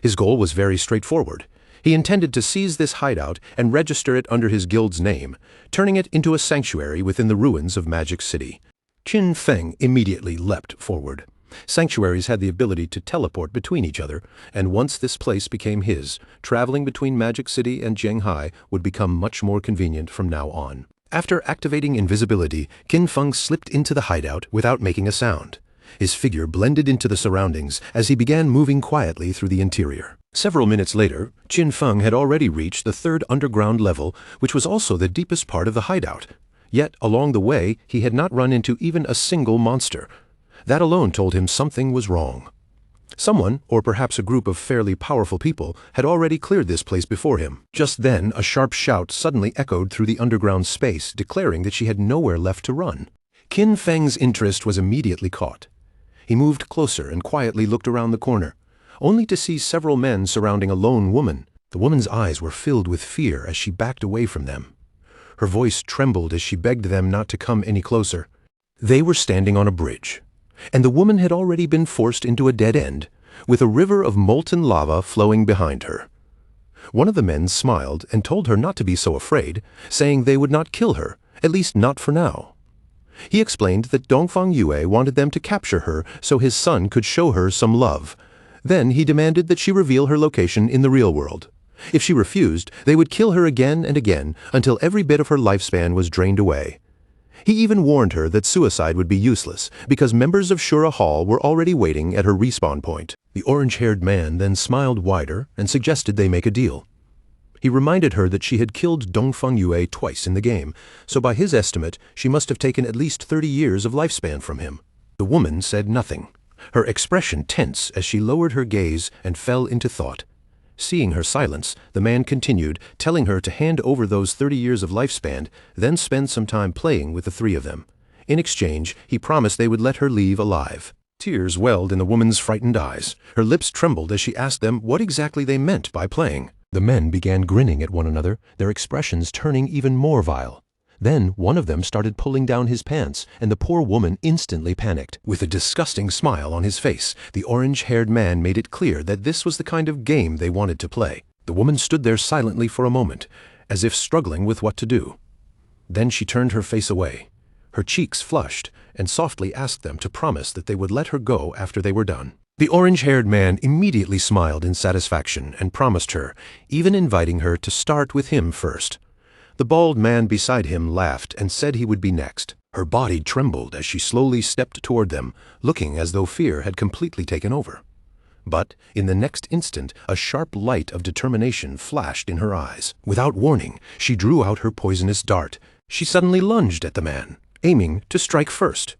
His goal was very straightforward. He intended to seize this hideout and register it under his guild's name, turning it into a sanctuary within the ruins of Magic City. Qin Feng immediately leapt forward. Sanctuaries had the ability to teleport between each other, and once this place became his, traveling between Magic City and Zhenghai would become much more convenient from now on. After activating invisibility, Qin Feng slipped into the hideout without making a sound. His figure blended into the surroundings as he began moving quietly through the interior. Several minutes later, Qin Feng had already reached the third underground level, which was also the deepest part of the hideout. Yet, along the way, he had not run into even a single monster. That alone told him something was wrong. Someone, or perhaps a group of fairly powerful people, had already cleared this place before him. Just then, a sharp shout suddenly echoed through the underground space, declaring that she had nowhere left to run. Qin Feng's interest was immediately caught. He moved closer and quietly looked around the corner, only to see several men surrounding a lone woman. The woman's eyes were filled with fear as she backed away from them. Her voice trembled as she begged them not to come any closer. They were standing on a bridge, and the woman had already been forced into a dead end, with a river of molten lava flowing behind her. One of the men smiled and told her not to be so afraid, saying they would not kill her, at least not for now. He explained that Dongfang Yue wanted them to capture her so his son could show her some love. Then he demanded that she reveal her location in the real world. If she refused, they would kill her again and again until every bit of her lifespan was drained away. He even warned her that suicide would be useless because members of Shura Hall were already waiting at her respawn point. The orange-haired man then smiled wider and suggested they make a deal. He reminded her that she had killed Dongfang Yue twice in the game, so by his estimate, she must have taken at least 30 years of lifespan from him. The woman said nothing, her expression tense as she lowered her gaze and fell into thought. Seeing her silence, the man continued, telling her to hand over those 30 years of lifespan, then spend some time playing with the three of them. In exchange, he promised they would let her leave alive. Tears welled in the woman's frightened eyes. Her lips trembled as she asked them what exactly they meant by playing. The men began grinning at one another, their expressions turning even more vile. Then one of them started pulling down his pants, and the poor woman instantly panicked. With a disgusting smile on his face, the orange-haired man made it clear that this was the kind of game they wanted to play. The woman stood there silently for a moment, as if struggling with what to do. Then she turned her face away. Her cheeks flushed, and softly asked them to promise that they would let her go after they were done. The orange-haired man immediately smiled in satisfaction and promised her, even inviting her to start with him first. The bald man beside him laughed and said he would be next. Her body trembled as she slowly stepped toward them, looking as though fear had completely taken over. But in the next instant, a sharp light of determination flashed in her eyes. Without warning, she drew out her poisonous dart. She suddenly lunged at the man, aiming to strike first.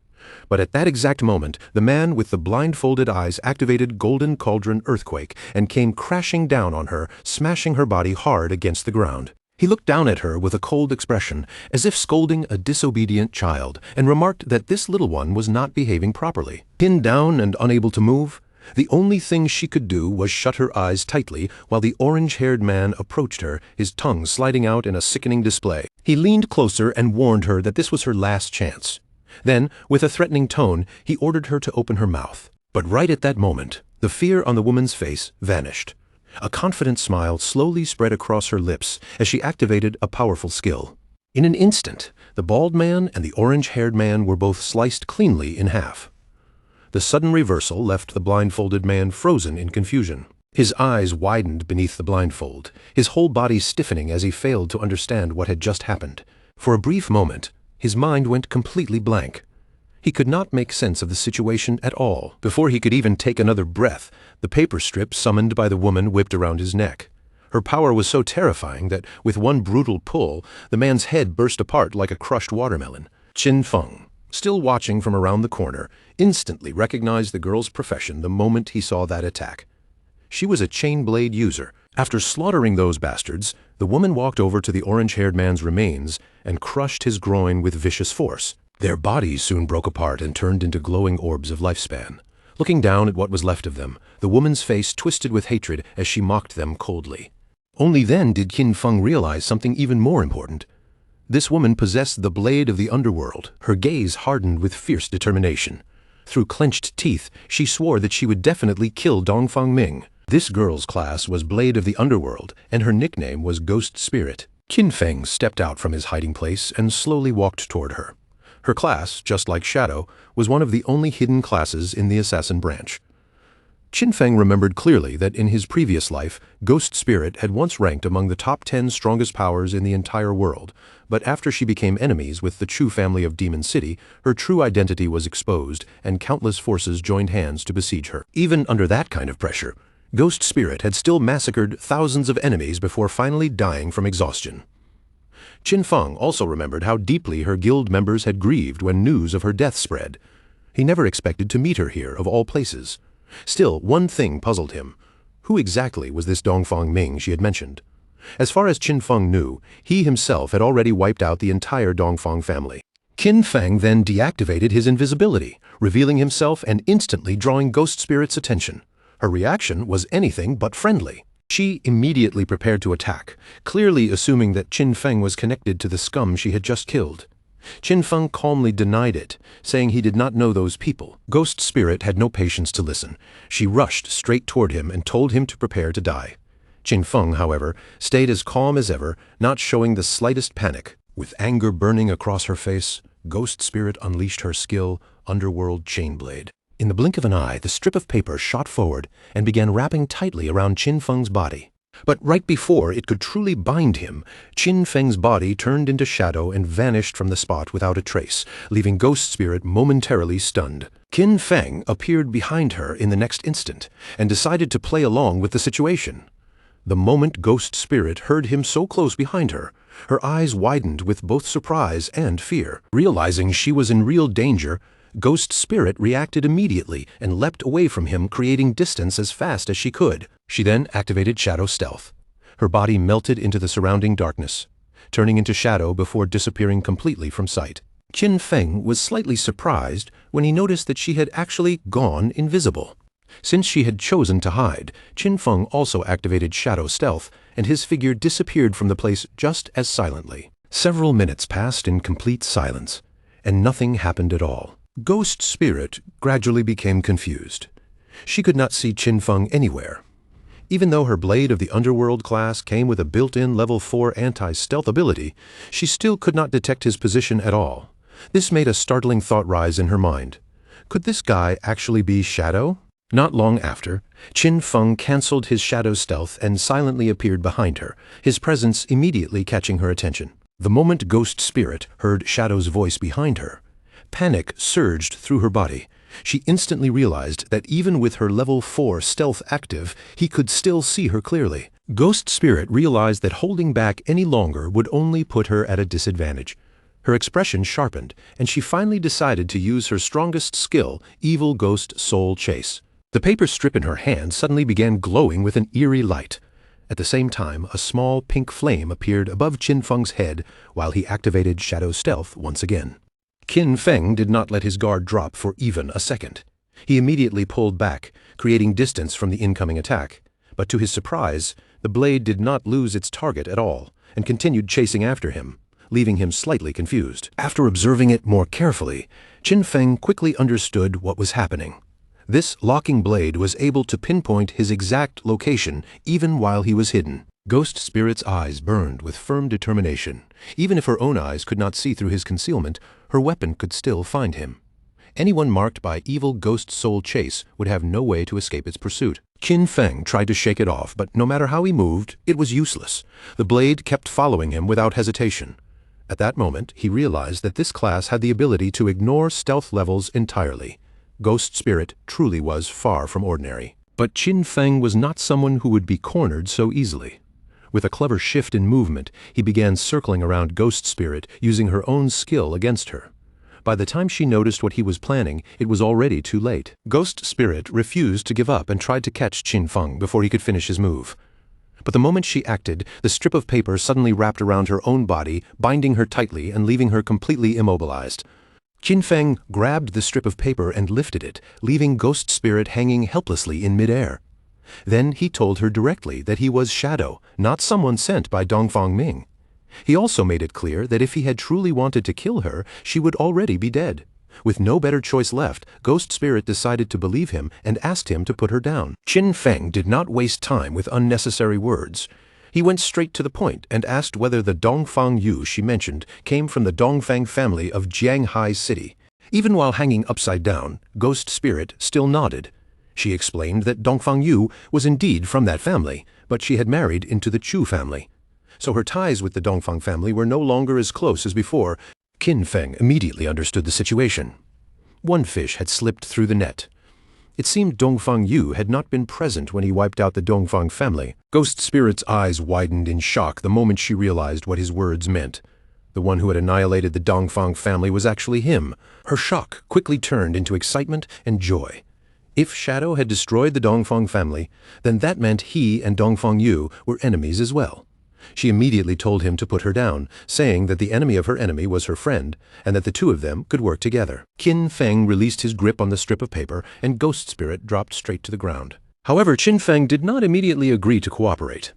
But at that exact moment, the man with the blindfolded eyes activated Golden Cauldron Earthquake and came crashing down on her, smashing her body hard against the ground. He looked down at her with a cold expression, as if scolding a disobedient child, and remarked that this little one was not behaving properly. Pinned down and unable to move, the only thing she could do was shut her eyes tightly while the orange-haired man approached her, his tongue sliding out in a sickening display. He leaned closer and warned her that this was her last chance. Then, with a threatening tone, he ordered her to open her mouth. But right at that moment, the fear on the woman's face vanished. A confident smile slowly spread across her lips as she activated a powerful skill. In an instant, the bald man and the orange-haired man were both sliced cleanly in half. The sudden reversal left the blindfolded man frozen in confusion. His eyes widened beneath the blindfold, his whole body stiffening as he failed to understand what had just happened. For a brief moment, his mind went completely blank. He could not make sense of the situation at all. Before he could even take another breath, the paper strip summoned by the woman whipped around his neck. Her power was so terrifying that, with one brutal pull, the man's head burst apart like a crushed watermelon. Qin Feng, still watching from around the corner, instantly recognized the girl's profession the moment he saw that attack. She was a chain blade user. After slaughtering those bastards, the woman walked over to the orange-haired man's remains and crushed his groin with vicious force. Their bodies soon broke apart and turned into glowing orbs of lifespan. Looking down at what was left of them, the woman's face twisted with hatred as she mocked them coldly. Only then did Qin Feng realize something even more important. This woman possessed the blade of the underworld. Her gaze hardened with fierce determination. Through clenched teeth, she swore that she would definitely kill Dongfang Ming. This girl's class was Blade of the Underworld, and her nickname was Ghost Spirit. Qin Feng stepped out from his hiding place and slowly walked toward her. Her class, just like Shadow, was one of the only hidden classes in the assassin branch. Qin Feng remembered clearly that in his previous life, Ghost Spirit had once ranked among the top 10 strongest powers in the entire world, but after she became enemies with the Chu family of Demon City, her true identity was exposed and countless forces joined hands to besiege her. Even under that kind of pressure, Ghost Spirit had still massacred thousands of enemies before finally dying from exhaustion. Qin Feng also remembered how deeply her guild members had grieved when news of her death spread. He never expected to meet her here, of all places. Still, one thing puzzled him. Who exactly was this Dongfang Ming she had mentioned? As far as Qin Feng knew, he himself had already wiped out the entire Dongfang family. Qin Feng then deactivated his invisibility, revealing himself and instantly drawing Ghost Spirit's attention. Her reaction was anything but friendly. She immediately prepared to attack, clearly assuming that Qin Feng was connected to the scum she had just killed. Qin Feng calmly denied it, saying he did not know those people. Ghost Spirit had no patience to listen. She rushed straight toward him and told him to prepare to die. Qin Feng, however, stayed as calm as ever, not showing the slightest panic. With anger burning across her face, Ghost Spirit unleashed her skill, Underworld Chainblade. In the blink of an eye, the strip of paper shot forward and began wrapping tightly around Qin Feng's body. But right before it could truly bind him, Qin Feng's body turned into shadow and vanished from the spot without a trace, leaving Ghost Spirit momentarily stunned. Qin Feng appeared behind her in the next instant and decided to play along with the situation. The moment Ghost Spirit heard him so close behind her, her eyes widened with both surprise and fear. Realizing she was in real danger, Ghost Spirit reacted immediately and leapt away from him, creating distance as fast as she could. She then activated Shadow Stealth. Her body melted into the surrounding darkness, turning into shadow before disappearing completely from sight. Qin Feng was slightly surprised when he noticed that she had actually gone invisible. Since she had chosen to hide, Qin Feng also activated Shadow Stealth, and his figure disappeared from the place just as silently. Several minutes passed in complete silence, and nothing happened at all. Ghost Spirit gradually became confused. She could not see Qin Feng anywhere. Even though her Blade of the Underworld class came with a built-in level 4 anti-stealth ability, she still could not detect his position at all. This made a startling thought rise in her mind. Could this guy actually be Shadow? Not long after, Qin Feng cancelled his Shadow Stealth and silently appeared behind her, his presence immediately catching her attention. The moment Ghost Spirit heard Shadow's voice behind her, panic surged through her body. She instantly realized that even with her level 4 stealth active, he could still see her clearly. Ghost Spirit realized that holding back any longer would only put her at a disadvantage. Her expression sharpened, and she finally decided to use her strongest skill, Evil Ghost Soul Chase. The paper strip in her hand suddenly began glowing with an eerie light. At the same time, a small pink flame appeared above Qin Feng's head while he activated Shadow Stealth once again. Qin Feng did not let his guard drop for even a second. He immediately pulled back, creating distance from the incoming attack. But to his surprise, the blade did not lose its target at all, and continued chasing after him, leaving him slightly confused. After observing it more carefully, Qin Feng quickly understood what was happening. This locking blade was able to pinpoint his exact location even while he was hidden. Ghost Spirit's eyes burned with firm determination. Even if her own eyes could not see through his concealment, her weapon could still find him. Anyone marked by evil ghost soul chase would have no way to escape its pursuit. Qin Feng tried to shake it off, but no matter how he moved, it was useless. The blade kept following him without hesitation. At that moment, he realized that this class had the ability to ignore stealth levels entirely. Ghost Spirit truly was far from ordinary. But Qin Feng was not someone who would be cornered so easily. With a clever shift in movement, he began circling around Ghost Spirit, using her own skill against her. By the time she noticed what he was planning, it was already too late. Ghost Spirit refused to give up and tried to catch Qin Feng before he could finish his move. But the moment she acted, the strip of paper suddenly wrapped around her own body, binding her tightly and leaving her completely immobilized. Qin Feng grabbed the strip of paper and lifted it, leaving Ghost Spirit hanging helplessly in midair. Then he told her directly that he was Shadow, not someone sent by Dongfang Ming. He also made it clear that if he had truly wanted to kill her, she would already be dead. With no better choice left, Ghost Spirit decided to believe him and asked him to put her down. Qin Feng did not waste time with unnecessary words. He went straight to the point and asked whether the Dongfang Yu she mentioned came from the Dongfang family of Jianghai City. Even while hanging upside down, Ghost Spirit still nodded. She explained that Dongfang Yu was indeed from that family, but she had married into the Chu family. So her ties with the Dongfang family were no longer as close as before. Qin Feng immediately understood the situation. One fish had slipped through the net. It seemed Dongfang Yu had not been present when he wiped out the Dongfang family. Ghost Spirit's eyes widened in shock the moment she realized what his words meant. The one who had annihilated the Dongfang family was actually him. Her shock quickly turned into excitement and joy. If Shadow had destroyed the Dongfang family, then that meant he and Dongfang Yu were enemies as well. She immediately told him to put her down, saying that the enemy of her enemy was her friend, and that the two of them could work together. Qin Feng released his grip on the strip of paper, and Ghost Spirit dropped straight to the ground. However, Qin Feng did not immediately agree to cooperate.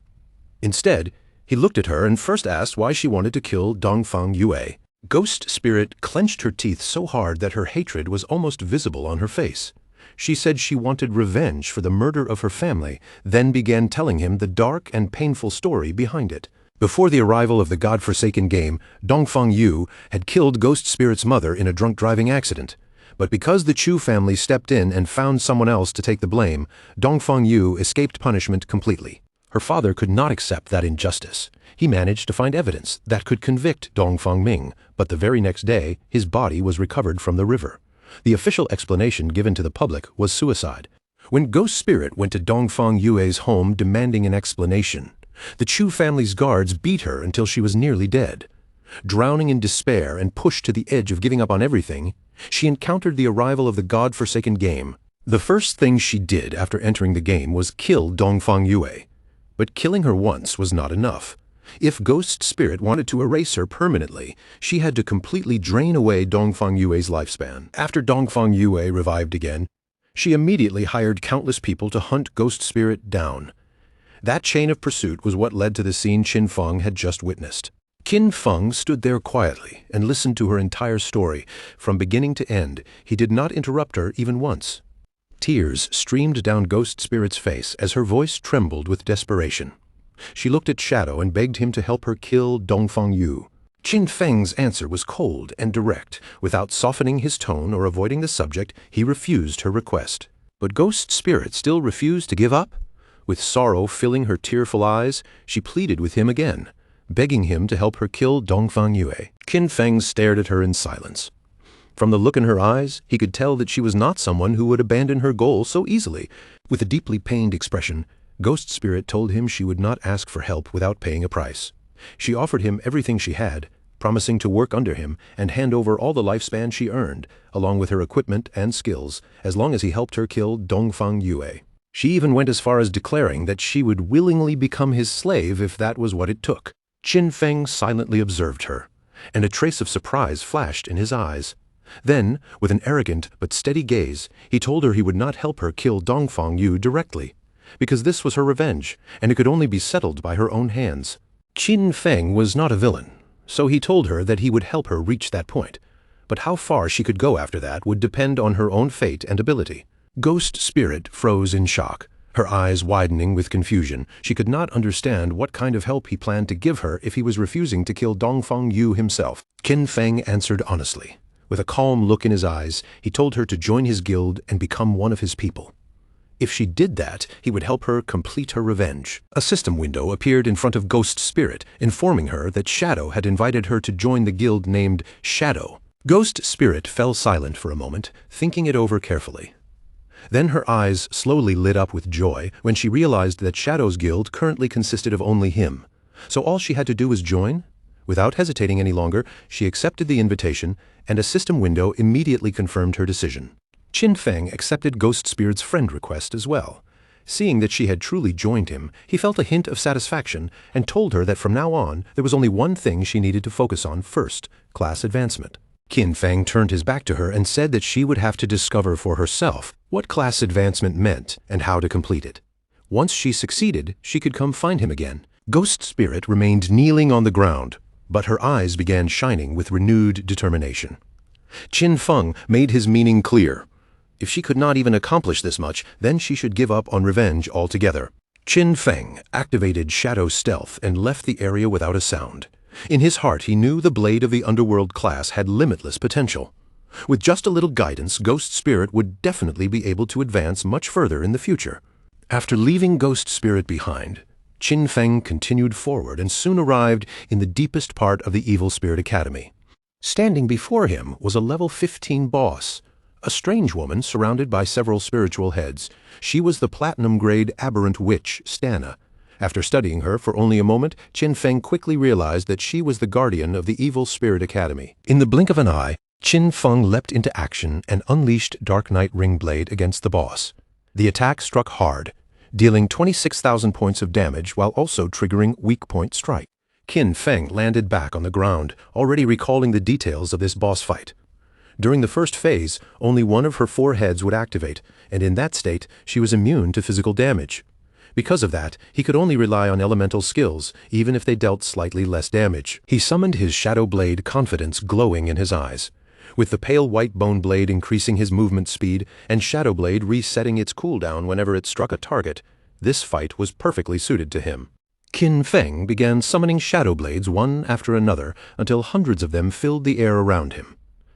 Instead, he looked at her and first asked why she wanted to kill Dongfang Yue. Ghost Spirit clenched her teeth so hard that her hatred was almost visible on her face. She said she wanted revenge for the murder of her family, then began telling him the dark and painful story behind it. Before the arrival of the godforsaken game, Dongfang Yu had killed Ghost Spirit's mother in a drunk driving accident. But because the Chu family stepped in and found someone else to take the blame, Dongfang Yu escaped punishment completely. Her father could not accept that injustice. He managed to find evidence that could convict Dongfang Ming, but the very next day, his body was recovered from the river. The official explanation given to the public was suicide. When Ghost Spirit went to Dongfang Yue's home demanding an explanation, the Chu family's guards beat her until she was nearly dead. Drowning in despair and pushed to the edge of giving up on everything, she encountered the arrival of the god-forsaken game. The first thing she did after entering the game was kill Dongfang Yue. But killing her once was not enough. If Ghost Spirit wanted to erase her permanently, she had to completely drain away Dongfang Yue's lifespan. After Dongfang Yue revived again, she immediately hired countless people to hunt Ghost Spirit down. That chain of pursuit was what led to the scene Qin Feng had just witnessed. Qin Feng stood there quietly and listened to her entire story. From beginning to end, he did not interrupt her even once. Tears streamed down Ghost Spirit's face as her voice trembled with desperation. She looked at Shadow and begged him to help her kill Dongfang Yu. Qin Feng's answer was cold and direct. Without softening his tone or avoiding the subject, he refused her request. But Ghost Spirit still refused to give up. With sorrow filling her tearful eyes, she pleaded with him again, begging him to help her kill Dongfang Yue. Qin Feng stared at her in silence. From the look in her eyes, he could tell that she was not someone who would abandon her goal so easily. With a deeply pained expression, Ghost Spirit told him she would not ask for help without paying a price. She offered him everything she had, promising to work under him and hand over all the lifespan she earned, along with her equipment and skills, as long as he helped her kill Dongfang Yue. She even went as far as declaring that she would willingly become his slave if that was what it took. Qin Feng silently observed her, and a trace of surprise flashed in his eyes. Then, with an arrogant but steady gaze, he told her he would not help her kill Dongfang Yu directly, because this was her revenge, and it could only be settled by her own hands. Qin Feng was not a villain, so he told her that he would help her reach that point, but how far she could go after that would depend on her own fate and ability. Ghost Spirit froze in shock. Her eyes widening with confusion, she could not understand what kind of help he planned to give her if he was refusing to kill Dongfeng Yu himself. Qin Feng answered honestly. With a calm look in his eyes, he told her to join his guild and become one of his people. If she did that, he would help her complete her revenge. A system window appeared in front of Ghost Spirit, informing her that Shadow had invited her to join the guild named Shadow. Ghost Spirit fell silent for a moment, thinking it over carefully. Then her eyes slowly lit up with joy when she realized that Shadow's guild currently consisted of only him. So all she had to do was join? Without hesitating any longer, she accepted the invitation, and a system window immediately confirmed her decision. Qin Feng accepted Ghost Spirit's friend request as well. Seeing that she had truly joined him, he felt a hint of satisfaction and told her that from now on there was only one thing she needed to focus on first: class advancement. Qin Feng turned his back to her and said that she would have to discover for herself what class advancement meant and how to complete it. Once she succeeded, she could come find him again. Ghost Spirit remained kneeling on the ground, but her eyes began shining with renewed determination. Qin Feng made his meaning clear. If she could not even accomplish this much, then she should give up on revenge altogether. Qin Feng activated Shadow Stealth and left the area without a sound. In his heart, he knew the blade of the underworld class had limitless potential. With just a little guidance, Ghost Spirit would definitely be able to advance much further in the future. After leaving Ghost Spirit behind, Qin Feng continued forward and soon arrived in the deepest part of the Evil Spirit Academy. Standing before him was a level 15 boss, a strange woman surrounded by several spiritual heads. She was the platinum-grade aberrant witch, Stana. After studying her for only a moment, Qin Feng quickly realized that she was the guardian of the Evil Spirit Academy. In the blink of an eye, Qin Feng leapt into action and unleashed Dark Knight Ring Blade against the boss. The attack struck hard, dealing 26,000 points of damage while also triggering weak point strike. Qin Feng landed back on the ground, already recalling the details of this boss fight. During the first phase, only one of her 4 heads would activate, and in that state, she was immune to physical damage. Because of that, he could only rely on elemental skills, even if they dealt slightly less damage. He summoned his Shadow Blade, confidence glowing in his eyes. With the pale white bone blade increasing his movement speed and Shadow Blade resetting its cooldown whenever it struck a target, this fight was perfectly suited to him. Qin Feng began summoning Shadow Blades one after another until hundreds of them filled the air around him.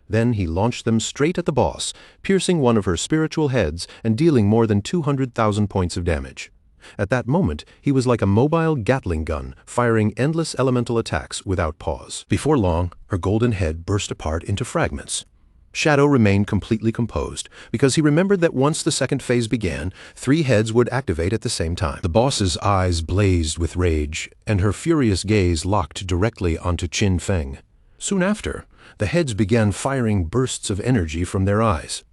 Then he launched them straight at the boss, piercing one of her spiritual heads and dealing more than 200,000 points of damage. At that moment, he was like a mobile Gatling gun, firing endless elemental attacks without pause. Before long, her golden head burst apart into fragments. Shadow remained completely composed, because he remembered that once the second phase began, 3 heads would activate at the same time. The boss's eyes blazed with rage, and her furious gaze locked directly onto Qin Feng. Soon after, the heads began firing bursts of energy from their eyes.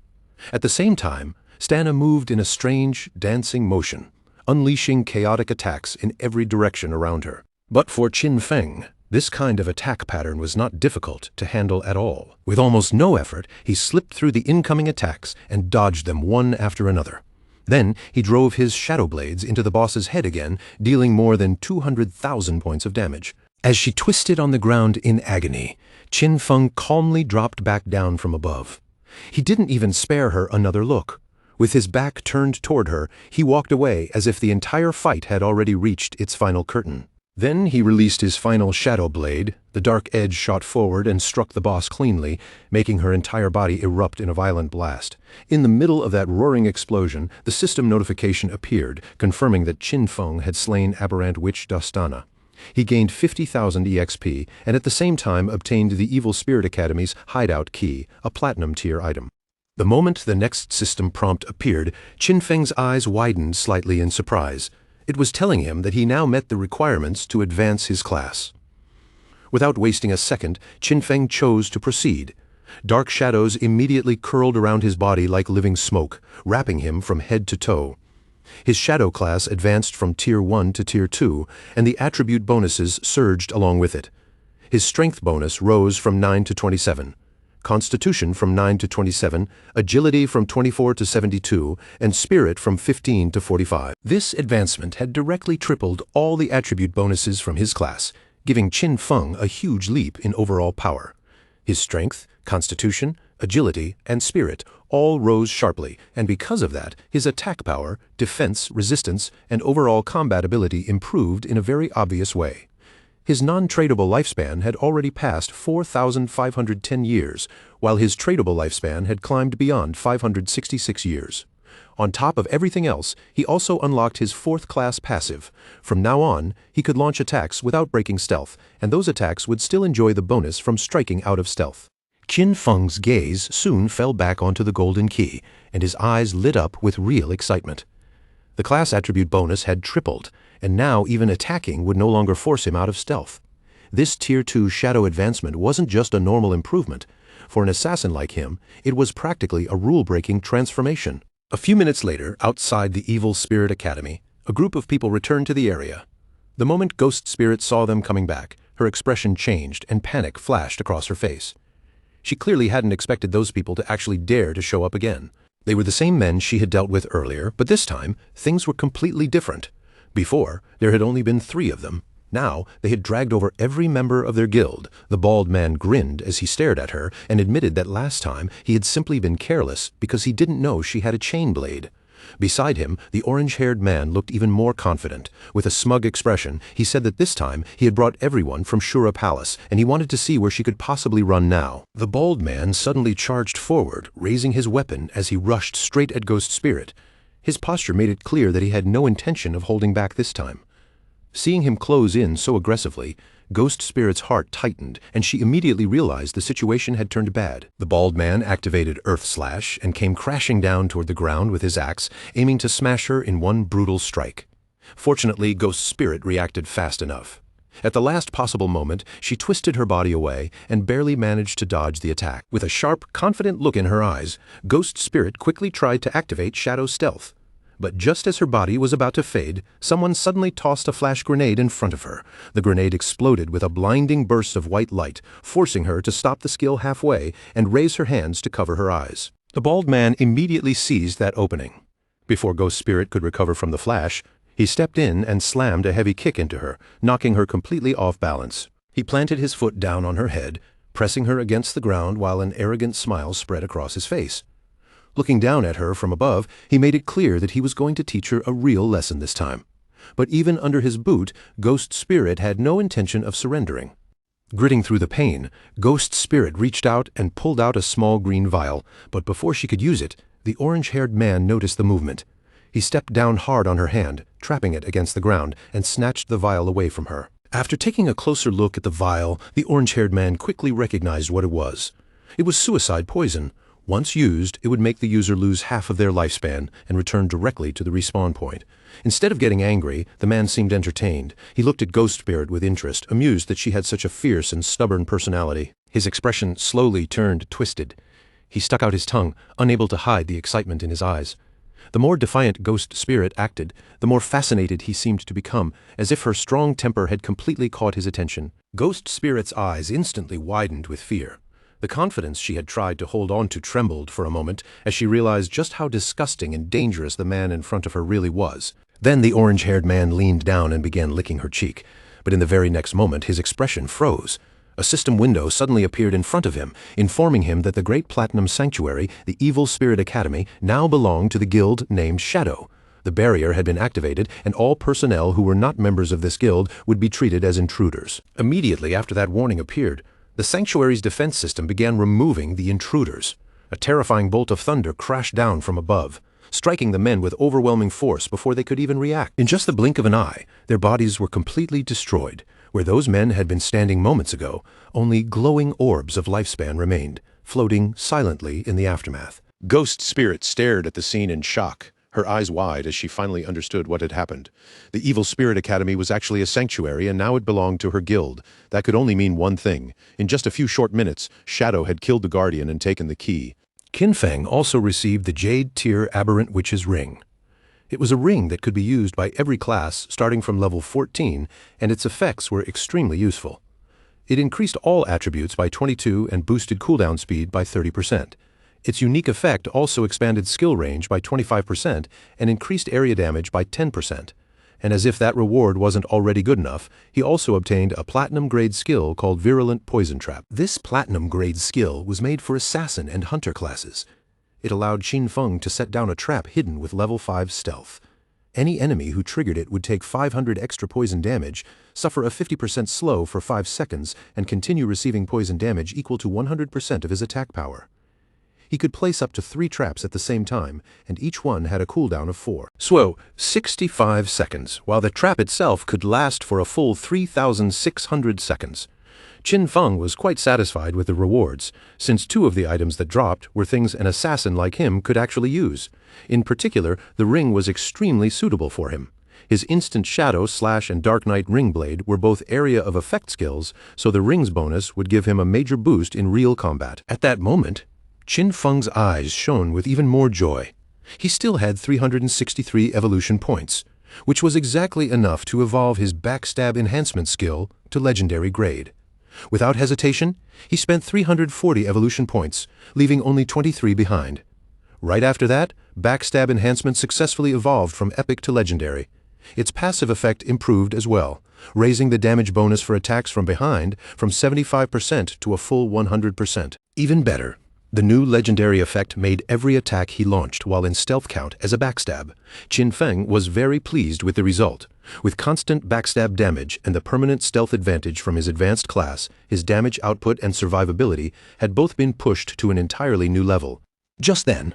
At the same time, Stana moved in a strange, dancing motion, unleashing chaotic attacks in every direction around her. But for Qin Feng, this kind of attack pattern was not difficult to handle at all. With almost no effort, he slipped through the incoming attacks and dodged them one after another. Then he drove his Shadow Blades into the boss's head again, dealing more than 200,000 points of damage. As she twisted on the ground in agony, Qin Feng calmly dropped back down from above. He didn't even spare her another look. With his back turned toward her, he walked away as if the entire fight had already reached its final curtain. Then he released his final Shadow Blade. The dark edge shot forward and struck the boss cleanly, making her entire body erupt in a violent blast. In the middle of that roaring explosion, the system notification appeared, confirming that Qin Feng had slain aberrant witch Dostana. He gained 50,000 EXP and at the same time obtained the Evil Spirit Academy's hideout key, a platinum tier item. The moment the next system prompt appeared, Qin Feng's eyes widened slightly in surprise. It was telling him that he now met the requirements to advance his class. Without wasting a second, Qin Feng chose to proceed. Dark shadows immediately curled around his body like living smoke, wrapping him from head to toe. His Shadow class advanced from Tier 1 to Tier 2, and the attribute bonuses surged along with it. His Strength bonus rose from 9 to 27, Constitution from 9 to 27, Agility from 24 to 72, and Spirit from 15 to 45. This advancement had directly tripled all the attribute bonuses from his class, giving Qin Feng a huge leap in overall power. His Strength, Constitution, agility, and spirit all rose sharply, and because of that, his attack power, defense, resistance, and overall combat ability improved in a very obvious way. His non-tradable lifespan had already passed 4,510 years, while his tradable lifespan had climbed beyond 566 years. On top of everything else, he also unlocked his fourth-class passive. From now on, he could launch attacks without breaking stealth, and those attacks would still enjoy the bonus from striking out of stealth. Qin Feng's gaze soon fell back onto the golden key, and his eyes lit up with real excitement. The class attribute bonus had tripled, and now even attacking would no longer force him out of stealth. This Tier 2 shadow advancement wasn't just a normal improvement. For an assassin like him, it was practically a rule-breaking transformation. A few minutes later, outside the Evil Spirit Academy, a group of people returned to the area. The moment Ghost Spirit saw them coming back, her expression changed and panic flashed across her face. She clearly hadn't expected those people to actually dare to show up again. They were the same men she had dealt with earlier, but this time, things were completely different. Before, there had only been 3 of them. Now, they had dragged over every member of their guild. The bald man grinned as he stared at her and admitted that last time he had simply been careless because he didn't know she had a chain blade. Beside him, the orange-haired man looked even more confident. With a smug expression, he said that this time he had brought everyone from Shura Palace, and he wanted to see where she could possibly run now. The bald man suddenly charged forward, raising his weapon as he rushed straight at Ghost Spirit. His posture made it clear that he had no intention of holding back this time. Seeing him close in so aggressively, Ghost Spirit's heart tightened, and she immediately realized the situation had turned bad. The bald man activated Earth Slash and came crashing down toward the ground with his axe, aiming to smash her in one brutal strike. Fortunately, Ghost Spirit reacted fast enough. At the last possible moment, she twisted her body away and barely managed to dodge the attack. With a sharp, confident look in her eyes, Ghost Spirit quickly tried to activate Shadow Stealth. But just as her body was about to fade, someone suddenly tossed a flash grenade in front of her. The grenade exploded with a blinding burst of white light, forcing her to stop the skill halfway and raise her hands to cover her eyes. The bald man immediately seized that opening. Before Ghost Spirit could recover from the flash, he stepped in and slammed a heavy kick into her, knocking her completely off balance. He planted his foot down on her head, pressing her against the ground while an arrogant smile spread across his face. Looking down at her from above, he made it clear that he was going to teach her a real lesson this time. But even under his boot, Ghost Spirit had no intention of surrendering. Gritting through the pain, Ghost Spirit reached out and pulled out a small green vial, but before she could use it, the orange-haired man noticed the movement. He stepped down hard on her hand, trapping it against the ground, and snatched the vial away from her. After taking a closer look at the vial, the orange-haired man quickly recognized what it was. It was suicide poison. Once used, it would make the user lose half of their lifespan and return directly to the respawn point. Instead of getting angry, the man seemed entertained. He looked at Ghost Spirit with interest, amused that she had such a fierce and stubborn personality. His expression slowly turned twisted. He stuck out his tongue, unable to hide the excitement in his eyes. The more defiant Ghost Spirit acted, the more fascinated he seemed to become, as if her strong temper had completely caught his attention. Ghost Spirit's eyes instantly widened with fear. The confidence she had tried to hold on to trembled for a moment as she realized just how disgusting and dangerous the man in front of her really was. Then the orange-haired man leaned down and began licking her cheek. But in the very next moment, his expression froze. A system window suddenly appeared in front of him, informing him that the Great Platinum Sanctuary, the Evil Spirit Academy, now belonged to the guild named Shadow. The barrier had been activated, and all personnel who were not members of this guild would be treated as intruders. Immediately after that warning appeared, the sanctuary's defense system began removing the intruders. A terrifying bolt of thunder crashed down from above, striking the men with overwhelming force before they could even react. In just the blink of an eye, their bodies were completely destroyed. Where those men had been standing moments ago, only glowing orbs of lifespan remained, floating silently in the aftermath. Ghost Spirit stared at the scene in shock, her eyes wide as she finally understood what had happened. The Evil Spirit Academy was actually a sanctuary, and now it belonged to her guild. That could only mean one thing. In just a few short minutes, Shadow had killed the Guardian and taken the key. Qin Feng also received the Jade Tier Aberrant Witch's Ring. It was a ring that could be used by every class starting from level 14, and its effects were extremely useful. It increased all attributes by 22 and boosted cooldown speed by 30%. Its unique effect also expanded skill range by 25% and increased area damage by 10%. And as if that reward wasn't already good enough, he also obtained a platinum-grade skill called Virulent Poison Trap. This platinum-grade skill was made for assassin and hunter classes. It allowed Qin Feng to set down a trap hidden with level 5 stealth. Any enemy who triggered it would take 500 extra poison damage, suffer a 50% slow for 5 seconds, and continue receiving poison damage equal to 100% of his attack power. He could place up to 3 traps at the same time, and each one had a cooldown of 4. So, 65 seconds, while the trap itself could last for a full 3,600 seconds. Qin Feng was quite satisfied with the rewards, since 2 of the items that dropped were things an assassin like him could actually use. In particular, the ring was extremely suitable for him. His instant shadow, slash, and dark knight ring blade were both area of effect skills, so the ring's bonus would give him a major boost in real combat. At that moment, Qin Feng's eyes shone with even more joy. He still had 363 evolution points, which was exactly enough to evolve his backstab enhancement skill to legendary grade. Without hesitation, he spent 340 evolution points, leaving only 23 behind. Right after that, backstab enhancement successfully evolved from epic to legendary. Its passive effect improved as well, raising the damage bonus for attacks from behind from 75% to a full 100%. Even better, the new legendary effect made every attack he launched while in stealth count as a backstab. Qin Feng was very pleased with the result. With constant backstab damage and the permanent stealth advantage from his advanced class, his damage output and survivability had both been pushed to an entirely new level. Just then,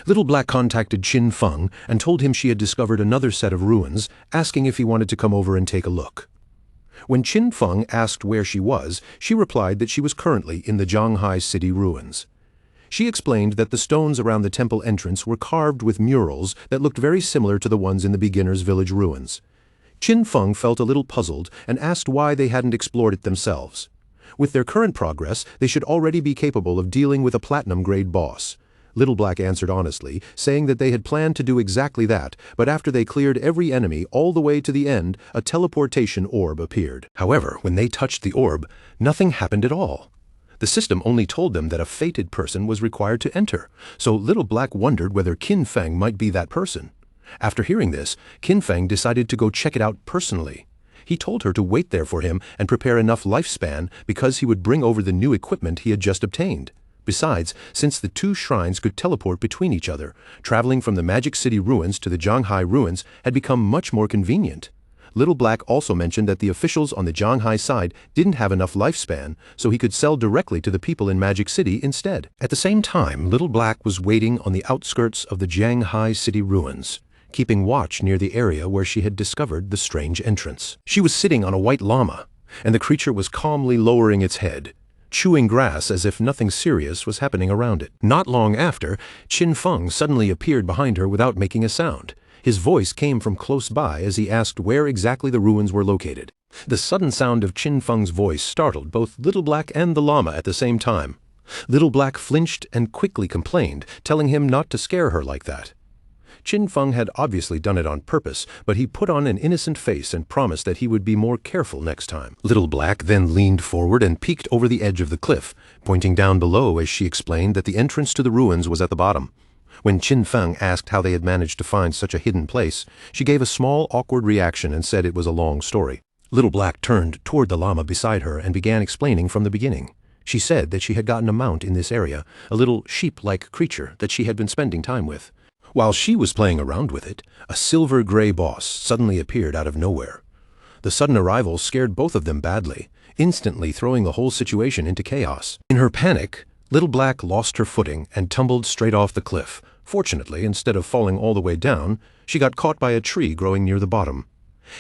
Little Black contacted Qin Feng and told him she had discovered another set of ruins, asking if he wanted to come over and take a look. When Qin Feng asked where she was, she replied that she was currently in the Zhanghai City ruins. She explained that the stones around the temple entrance were carved with murals that looked very similar to the ones in the beginner's village ruins. Qin Feng felt a little puzzled and asked why they hadn't explored it themselves. With their current progress, they should already be capable of dealing with a platinum-grade boss. Little Black answered honestly, saying that they had planned to do exactly that, but after they cleared every enemy all the way to the end, a teleportation orb appeared. However, when they touched the orb, nothing happened at all. The system only told them that a fated person was required to enter, so Little Black wondered whether Qin Feng might be that person. After hearing this, Qin Feng decided to go check it out personally. He told her to wait there for him and prepare enough lifespan because he would bring over the new equipment he had just obtained. Besides, since the 2 shrines could teleport between each other, traveling from the Magic City ruins to the Zhanghai ruins had become much more convenient. Little Black also mentioned that the officials on the Zhanghai side didn't have enough lifespan, so he could sell directly to the people in Magic City instead. At the same time, Little Black was waiting on the outskirts of the Zhanghai City ruins, keeping watch near the area where she had discovered the strange entrance. She was sitting on a white llama, and the creature was calmly lowering its head, chewing grass as if nothing serious was happening around it. Not long after, Qin Feng suddenly appeared behind her without making a sound. His voice came from close by as he asked where exactly the ruins were located. The sudden sound of Qin Feng's voice startled both Little Black and the llama at the same time. Little Black flinched and quickly complained, telling him not to scare her like that. Qin Feng had obviously done it on purpose, but he put on an innocent face and promised that he would be more careful next time. Little Black then leaned forward and peeked over the edge of the cliff, pointing down below as she explained that the entrance to the ruins was at the bottom. When Qin Feng asked how they had managed to find such a hidden place, she gave a small, awkward reaction and said it was a long story. Little Black turned toward the llama beside her and began explaining from the beginning. She said that she had gotten a mount in this area, a little sheep-like creature that she had been spending time with. While she was playing around with it, a silver-gray boss suddenly appeared out of nowhere. The sudden arrival scared both of them badly, instantly throwing the whole situation into chaos. In her panic, Little Black lost her footing and tumbled straight off the cliff. Fortunately, instead of falling all the way down, she got caught by a tree growing near the bottom.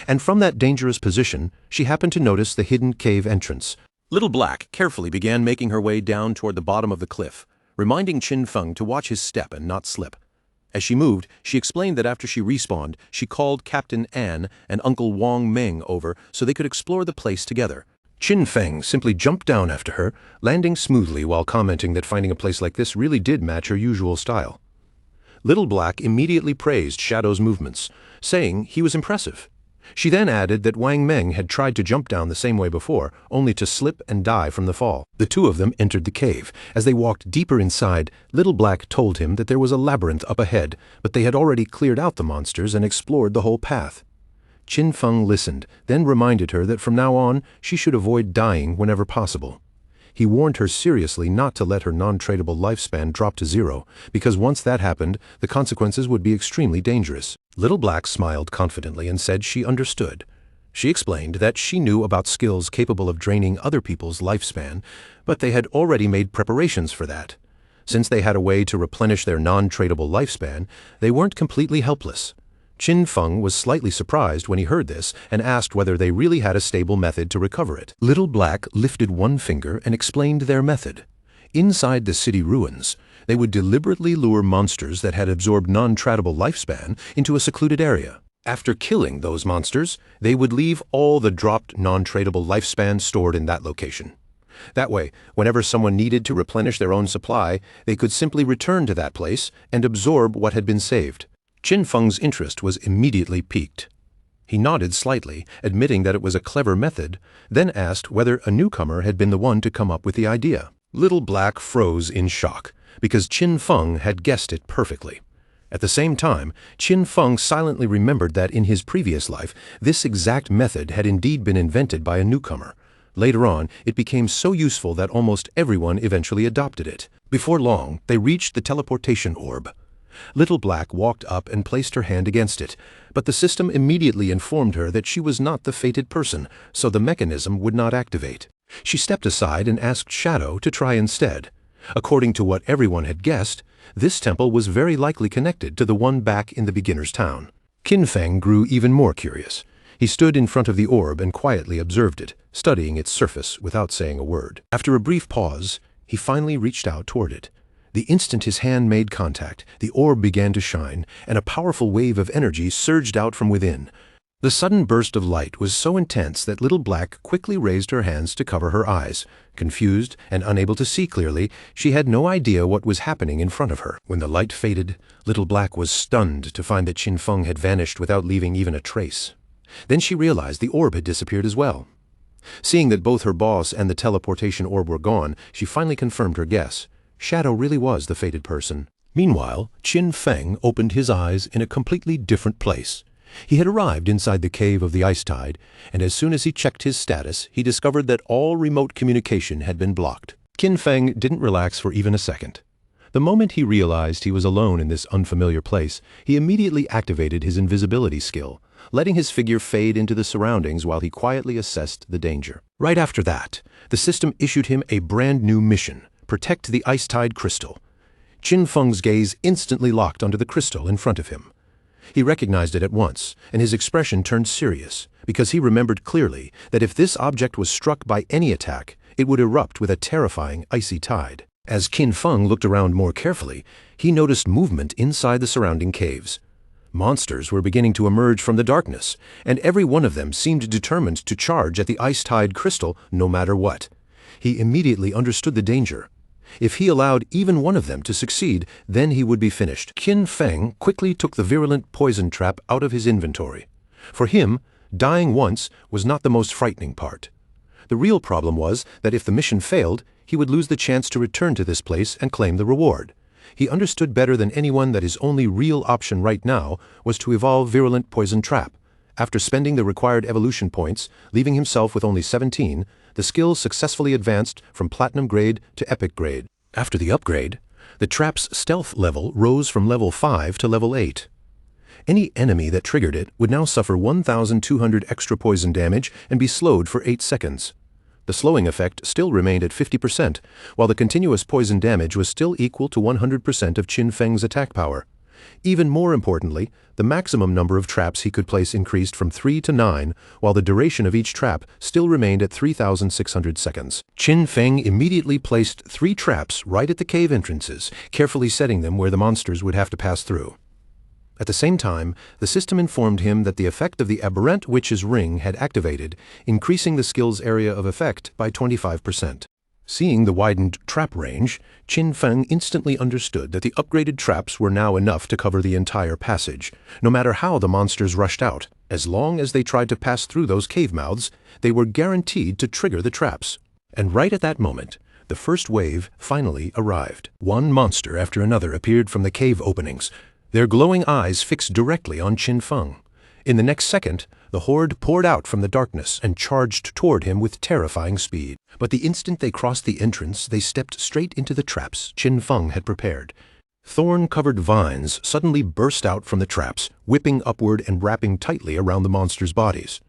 And from that dangerous position, she happened to notice the hidden cave entrance. Little Black carefully began making her way down toward the bottom of the cliff, reminding Qin Feng to watch his step and not slip. As she moved, she explained that after she respawned, she called Captain An and Uncle Wang Meng over so they could explore the place together. Qin Feng simply jumped down after her, landing smoothly while commenting that finding a place like this really did match her usual style. Little Black immediately praised Shadow's movements, saying he was impressive. She then added that Wang Meng had tried to jump down the same way before, only to slip and die from the fall. The 2 of them entered the cave. As they walked deeper inside, Little Black told him that there was a labyrinth up ahead, but they had already cleared out the monsters and explored the whole path. Qin Feng listened, then reminded her that from now on she should avoid dying whenever possible. He warned her seriously not to let her non-tradable lifespan drop to zero, because once that happened, the consequences would be extremely dangerous. Little Black smiled confidently and said she understood. She explained that she knew about skills capable of draining other people's lifespan, but they had already made preparations for that. Since they had a way to replenish their non-tradable lifespan, they weren't completely helpless. Qin Feng was slightly surprised when he heard this and asked whether they really had a stable method to recover it. Little Black lifted one finger and explained their method. Inside the city ruins, they would deliberately lure monsters that had absorbed non-tradable lifespan into a secluded area. After killing those monsters, they would leave all the dropped non-tradable lifespan stored in that location. That way, whenever someone needed to replenish their own supply, they could simply return to that place and absorb what had been saved. Qin Feng's interest was immediately piqued. He nodded slightly, admitting that it was a clever method, then asked whether a newcomer had been the one to come up with the idea. Little Black froze in shock, because Qin Feng had guessed it perfectly. At the same time, Qin Feng silently remembered that in his previous life, this exact method had indeed been invented by a newcomer. Later on, it became so useful that almost everyone eventually adopted it. Before long, they reached the teleportation orb. Little Black walked up and placed her hand against it, but the system immediately informed her that she was not the fated person, so the mechanism would not activate. She stepped aside and asked Shadow to try instead. According to what everyone had guessed, this temple was very likely connected to the one back in the beginner's town. Qin Feng grew even more curious. He stood in front of the orb and quietly observed it, studying its surface without saying a word. After a brief pause, he finally reached out toward it. The instant his hand made contact, the orb began to shine, and a powerful wave of energy surged out from within. The sudden burst of light was so intense that Little Black quickly raised her hands to cover her eyes. Confused and unable to see clearly, she had no idea what was happening in front of her. When the light faded, Little Black was stunned to find that Qin Feng had vanished without leaving even a trace. Then she realized the orb had disappeared as well. Seeing that both her boss and the teleportation orb were gone, she finally confirmed her guess. Shadow really was the fated person. Meanwhile, Qin Feng opened his eyes in a completely different place. He had arrived inside the cave of the Ice Tide, and as soon as he checked his status, he discovered that all remote communication had been blocked. Qin Feng didn't relax for even a second. The moment he realized he was alone in this unfamiliar place, he immediately activated his invisibility skill, letting his figure fade into the surroundings while he quietly assessed the danger. Right after that, the system issued him a brand new mission: protect the Ice Tide crystal. Qin Feng's gaze instantly locked onto the crystal in front of him. He recognized it at once, and his expression turned serious, because he remembered clearly that if this object was struck by any attack, it would erupt with a terrifying icy tide. As Qin Feng looked around more carefully, he noticed movement inside the surrounding caves. Monsters were beginning to emerge from the darkness, and every one of them seemed determined to charge at the Ice Tide crystal no matter what. He immediately understood the danger. If he allowed even one of them to succeed, then he would be finished. Qin Feng quickly took the virulent poison trap out of his inventory. For him, dying once was not the most frightening part. The real problem was that if the mission failed, he would lose the chance to return to this place and claim the reward. He understood better than anyone that his only real option right now was to evolve Virulent Poison Trap. After spending the required evolution points, leaving himself with only 17, the skill successfully advanced from Platinum grade to Epic grade. After the upgrade, the trap's stealth level rose from level 5 to level 8. Any enemy that triggered it would now suffer 1,200 extra poison damage and be slowed for 8 seconds. The slowing effect still remained at 50%, while the continuous poison damage was still equal to 100% of Qin Feng's attack power. Even more importantly, the maximum number of traps he could place increased from 3 to 9, while the duration of each trap still remained at 3,600 seconds. Qin Feng immediately placed 3 traps right at the cave entrances, carefully setting them where the monsters would have to pass through. At the same time, the system informed him that the effect of the Aberrant Witch's Ring had activated, increasing the skill's area of effect by 25%. Seeing the widened trap range, Qin Feng instantly understood that the upgraded traps were now enough to cover the entire passage, no matter how the monsters rushed out. As long as they tried to pass through those cave mouths, they were guaranteed to trigger the traps. And right at that moment, the first wave finally arrived. One monster after another appeared from the cave openings, their glowing eyes fixed directly on Qin Feng. In the next second, The horde poured out from the darkness and charged toward him with terrifying speed. But the instant they crossed the entrance, they stepped straight into the traps Qin Feng had prepared. Thorn-covered vines suddenly burst out from the traps, whipping upward and wrapping tightly around the monsters' bodies.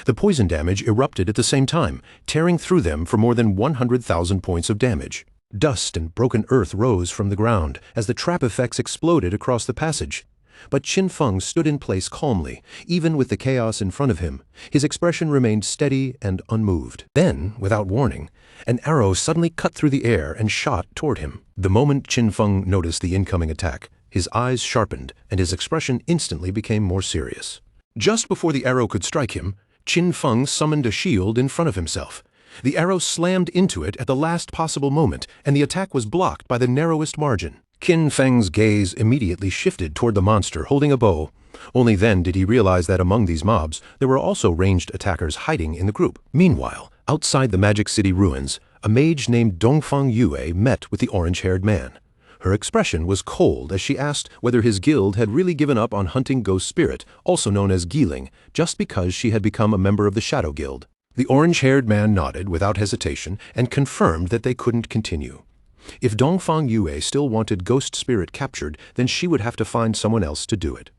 The poison damage erupted at the same time, tearing through them for more than 100,000 points of damage. Dust and broken earth rose from the ground as the trap effects exploded across the passage. But Qin Feng stood in place calmly, even with the chaos in front of him. His expression remained steady and unmoved. Then, without warning, an arrow suddenly cut through the air and shot toward him. The moment Qin Feng noticed the incoming attack, his eyes sharpened and his expression instantly became more serious. Just before the arrow could strike him, Qin Feng summoned a shield in front of himself. The arrow slammed into it at the last possible moment, and the attack was blocked by the narrowest margin. Qin Feng's gaze immediately shifted toward the monster holding a bow. Only then did he realize that among these mobs, there were also ranged attackers hiding in the group. Meanwhile, outside the Magic City ruins, a mage named Dongfang Yue met with the orange-haired man. Her expression was cold as she asked whether his guild had really given up on hunting Ghost Spirit, also known as Giling, just because she had become a member of the Shadow Guild. The orange-haired man nodded without hesitation and confirmed that they couldn't continue. If Dongfang Yue still wanted Ghost Spirit captured, then she would have to find someone else to do it.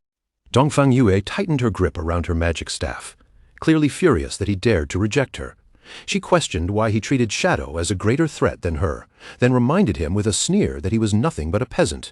Dongfang Yue tightened her grip around her magic staff, clearly furious that he dared to reject her. She questioned why he treated Shadow as a greater threat than her, then reminded him with a sneer that he was nothing but a peasant.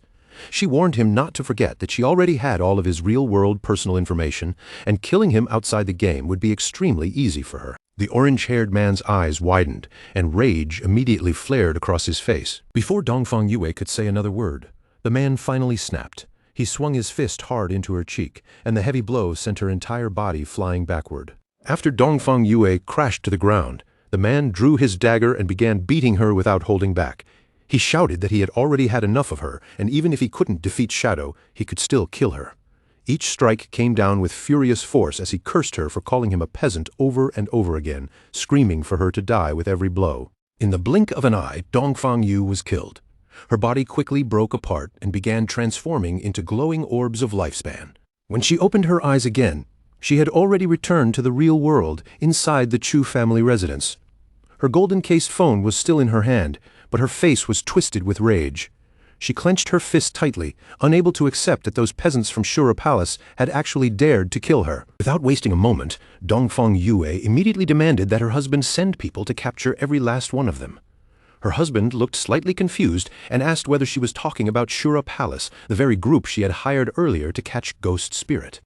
She warned him not to forget that she already had all of his real-world personal information, and killing him outside the game would be extremely easy for her. The orange-haired man's eyes widened, and rage immediately flared across his face. Before Dongfang Yue could say another word, the man finally snapped. He swung his fist hard into her cheek, and the heavy blow sent her entire body flying backward. After Dongfang Yue crashed to the ground, the man drew his dagger and began beating her without holding back. He shouted that he had already had enough of her, and even if he couldn't defeat Shadow, he could still kill her. Each strike came down with furious force as he cursed her for calling him a peasant over and over again, screaming for her to die with every blow. In the blink of an eye, Dongfang Yue was killed. Her body quickly broke apart and began transforming into glowing orbs of lifespan. When she opened her eyes again, she had already returned to the real world inside the Chu family residence. Her golden-cased phone was still in her hand, but her face was twisted with rage. She clenched her fist tightly, unable to accept that those peasants from Shura Palace had actually dared to kill her. Without wasting a moment, Dongfang Yue immediately demanded that her husband send people to capture every last one of them. Her husband looked slightly confused and asked whether she was talking about Shura Palace, the very group she had hired earlier to catch Ghost Spirit.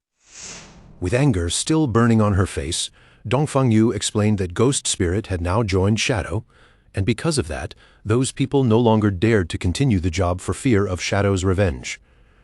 With anger still burning on her face, Dongfang Yue explained that Ghost Spirit had now joined Shadow, and because of that, those people no longer dared to continue the job for fear of Shadow's revenge.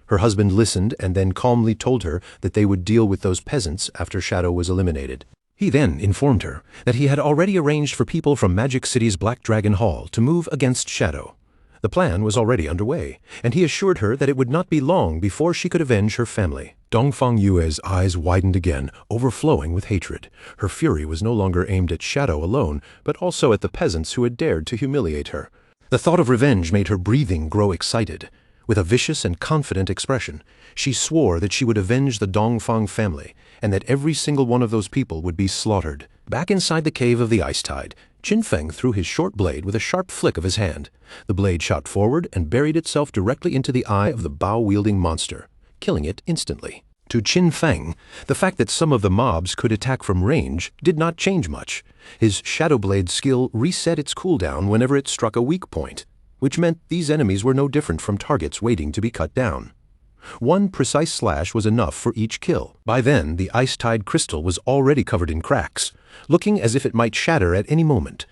Her husband listened and then calmly told her that they would deal with those peasants after Shadow was eliminated. He then informed her that he had already arranged for people from Magic City's Black Dragon Hall to move against Shadow. The plan was already underway, and he assured her that it would not be long before she could avenge her family. Dongfang Yue's eyes widened again, overflowing with hatred. Her fury was no longer aimed at Shadow alone, but also at the peasants who had dared to humiliate her. The thought of revenge made her breathing grow excited. With a vicious and confident expression, she swore that she would avenge the Dongfang family, and that every single one of those people would be slaughtered. Back inside the cave of the Ice Tide, Qin Feng threw his short blade with a sharp flick of his hand. The blade shot forward and buried itself directly into the eye of the bow-wielding monster, killing it instantly. To Qin Feng, the fact that some of the mobs could attack from range did not change much. His Shadow Blade skill reset its cooldown whenever it struck a weak point, which meant these enemies were no different from targets waiting to be cut down. One precise slash was enough for each kill. By then, the Ice Tide crystal was already covered in cracks, looking as if it might shatter at any moment.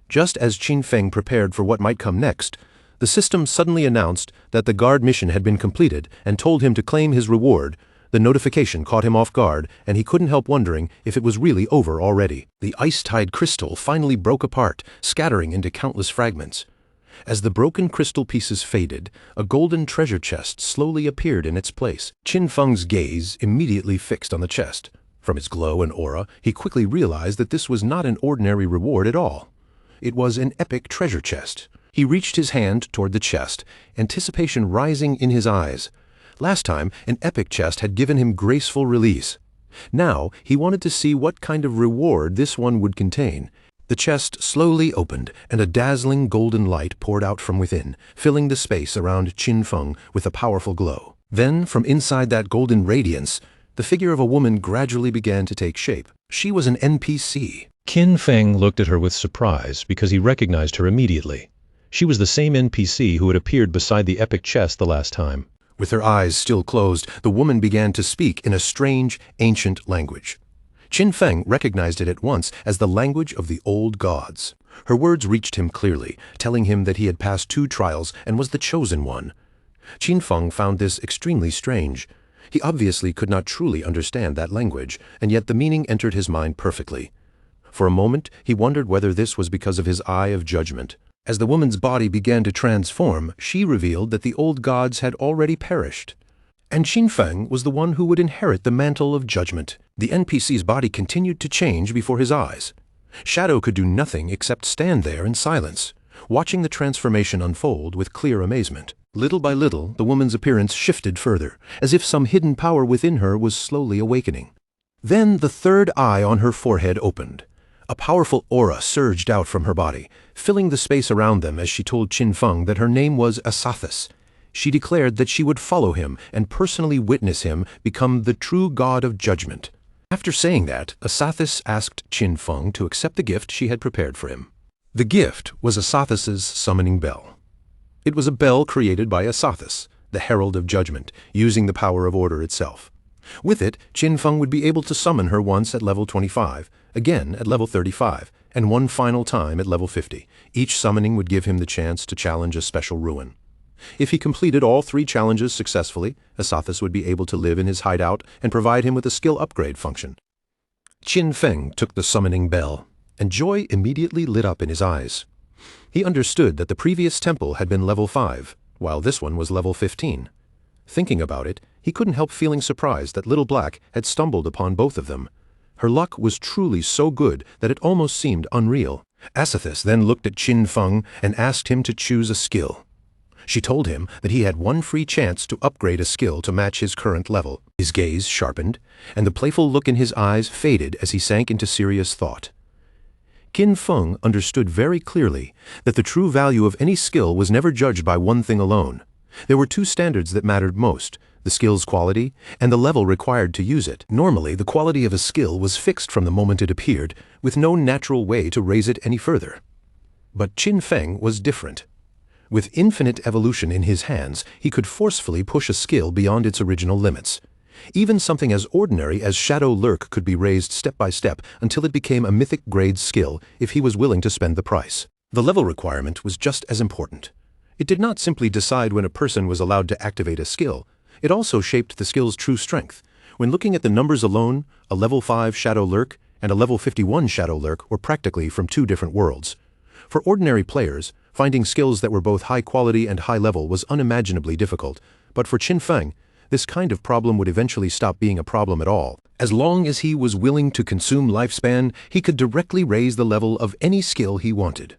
Just as Qin Feng prepared for what might come next, the system suddenly announced that the guard mission had been completed and told him to claim his reward. The notification caught him off guard, and he couldn't help wondering if it was really over already. The Ice Tide crystal finally broke apart, scattering into countless fragments. As the broken crystal pieces faded, a golden treasure chest slowly appeared in its place. Qin Feng's gaze immediately fixed on the chest. From its glow and aura, he quickly realized that this was not an ordinary reward at all. It was an epic treasure chest. He reached his hand toward the chest, anticipation rising in his eyes. Last time, an epic chest had given him graceful release. Now he wanted to see what kind of reward this one would contain. The chest slowly opened, and a dazzling golden light poured out from within, filling the space around Qin Feng with a powerful glow. Then, from inside that golden radiance, the figure of a woman gradually began to take shape. She was an NPC. Qin Feng looked at her with surprise because he recognized her immediately. She was the same NPC who had appeared beside the epic chest the last time. With her eyes still closed, the woman began to speak in a strange, ancient language. Qin Feng recognized it at once as the language of the old gods. Her words reached him clearly, telling him that he had passed 2 trials and was the chosen one. Qin Feng found this extremely strange. He obviously could not truly understand that language, and yet the meaning entered his mind perfectly. For a moment, he wondered whether this was because of his eye of judgment. As the woman's body began to transform, she revealed that the old gods had already perished. And Qin Feng was the one who would inherit the mantle of judgment. The NPC's body continued to change before his eyes. Shadow could do nothing except stand there in silence, watching the transformation unfold with clear amazement. Little by little, the woman's appearance shifted further, as if some hidden power within her was slowly awakening. Then the third eye on her forehead opened. A powerful aura surged out from her body, filling the space around them as she told Qin Feng that her name was Asathas. She declared that she would follow him and personally witness him become the true god of judgment. After saying that, Asathas asked Qin Feng to accept the gift she had prepared for him. The gift was Asathas's summoning bell. It was a bell created by Asathas, the herald of judgment, using the power of order itself. With it, Qin Feng would be able to summon her once at level 25, again at level 35, and one final time at level 50. Each summoning would give him the chance to challenge a special ruin. If he completed all 3 challenges successfully, Asathas would be able to live in his hideout and provide him with a skill upgrade function. Qin Feng took the summoning bell, and joy immediately lit up in his eyes. He understood that the previous temple had been level 5, while this one was level 15. Thinking about it, he couldn't help feeling surprised that Little Black had stumbled upon both of them. Her luck was truly so good that it almost seemed unreal. Asathas then looked at Qin Feng and asked him to choose a skill. She told him that he had one free chance to upgrade a skill to match his current level. His gaze sharpened, and the playful look in his eyes faded as he sank into serious thought. Qin Feng understood very clearly that the true value of any skill was never judged by one thing alone. There were 2 standards that mattered most: the skill's quality and the level required to use it. Normally, the quality of a skill was fixed from the moment it appeared, with no natural way to raise it any further. But Qin Feng was different. With infinite evolution in his hands, he could forcefully push a skill beyond its original limits. Even something as ordinary as Shadow Lurk could be raised step by step until it became a mythic grade skill if he was willing to spend the price. The level requirement was just as important. It did not simply decide when a person was allowed to activate a skill. It also shaped the skill's true strength. When looking at the numbers alone, a level 5 Shadow Lurk and a level 51 Shadow Lurk were practically from 2 different worlds. For ordinary players, finding skills that were both high quality and high level was unimaginably difficult, but for Qin Feng, this kind of problem would eventually stop being a problem at all. As long as he was willing to consume lifespan, he could directly raise the level of any skill he wanted.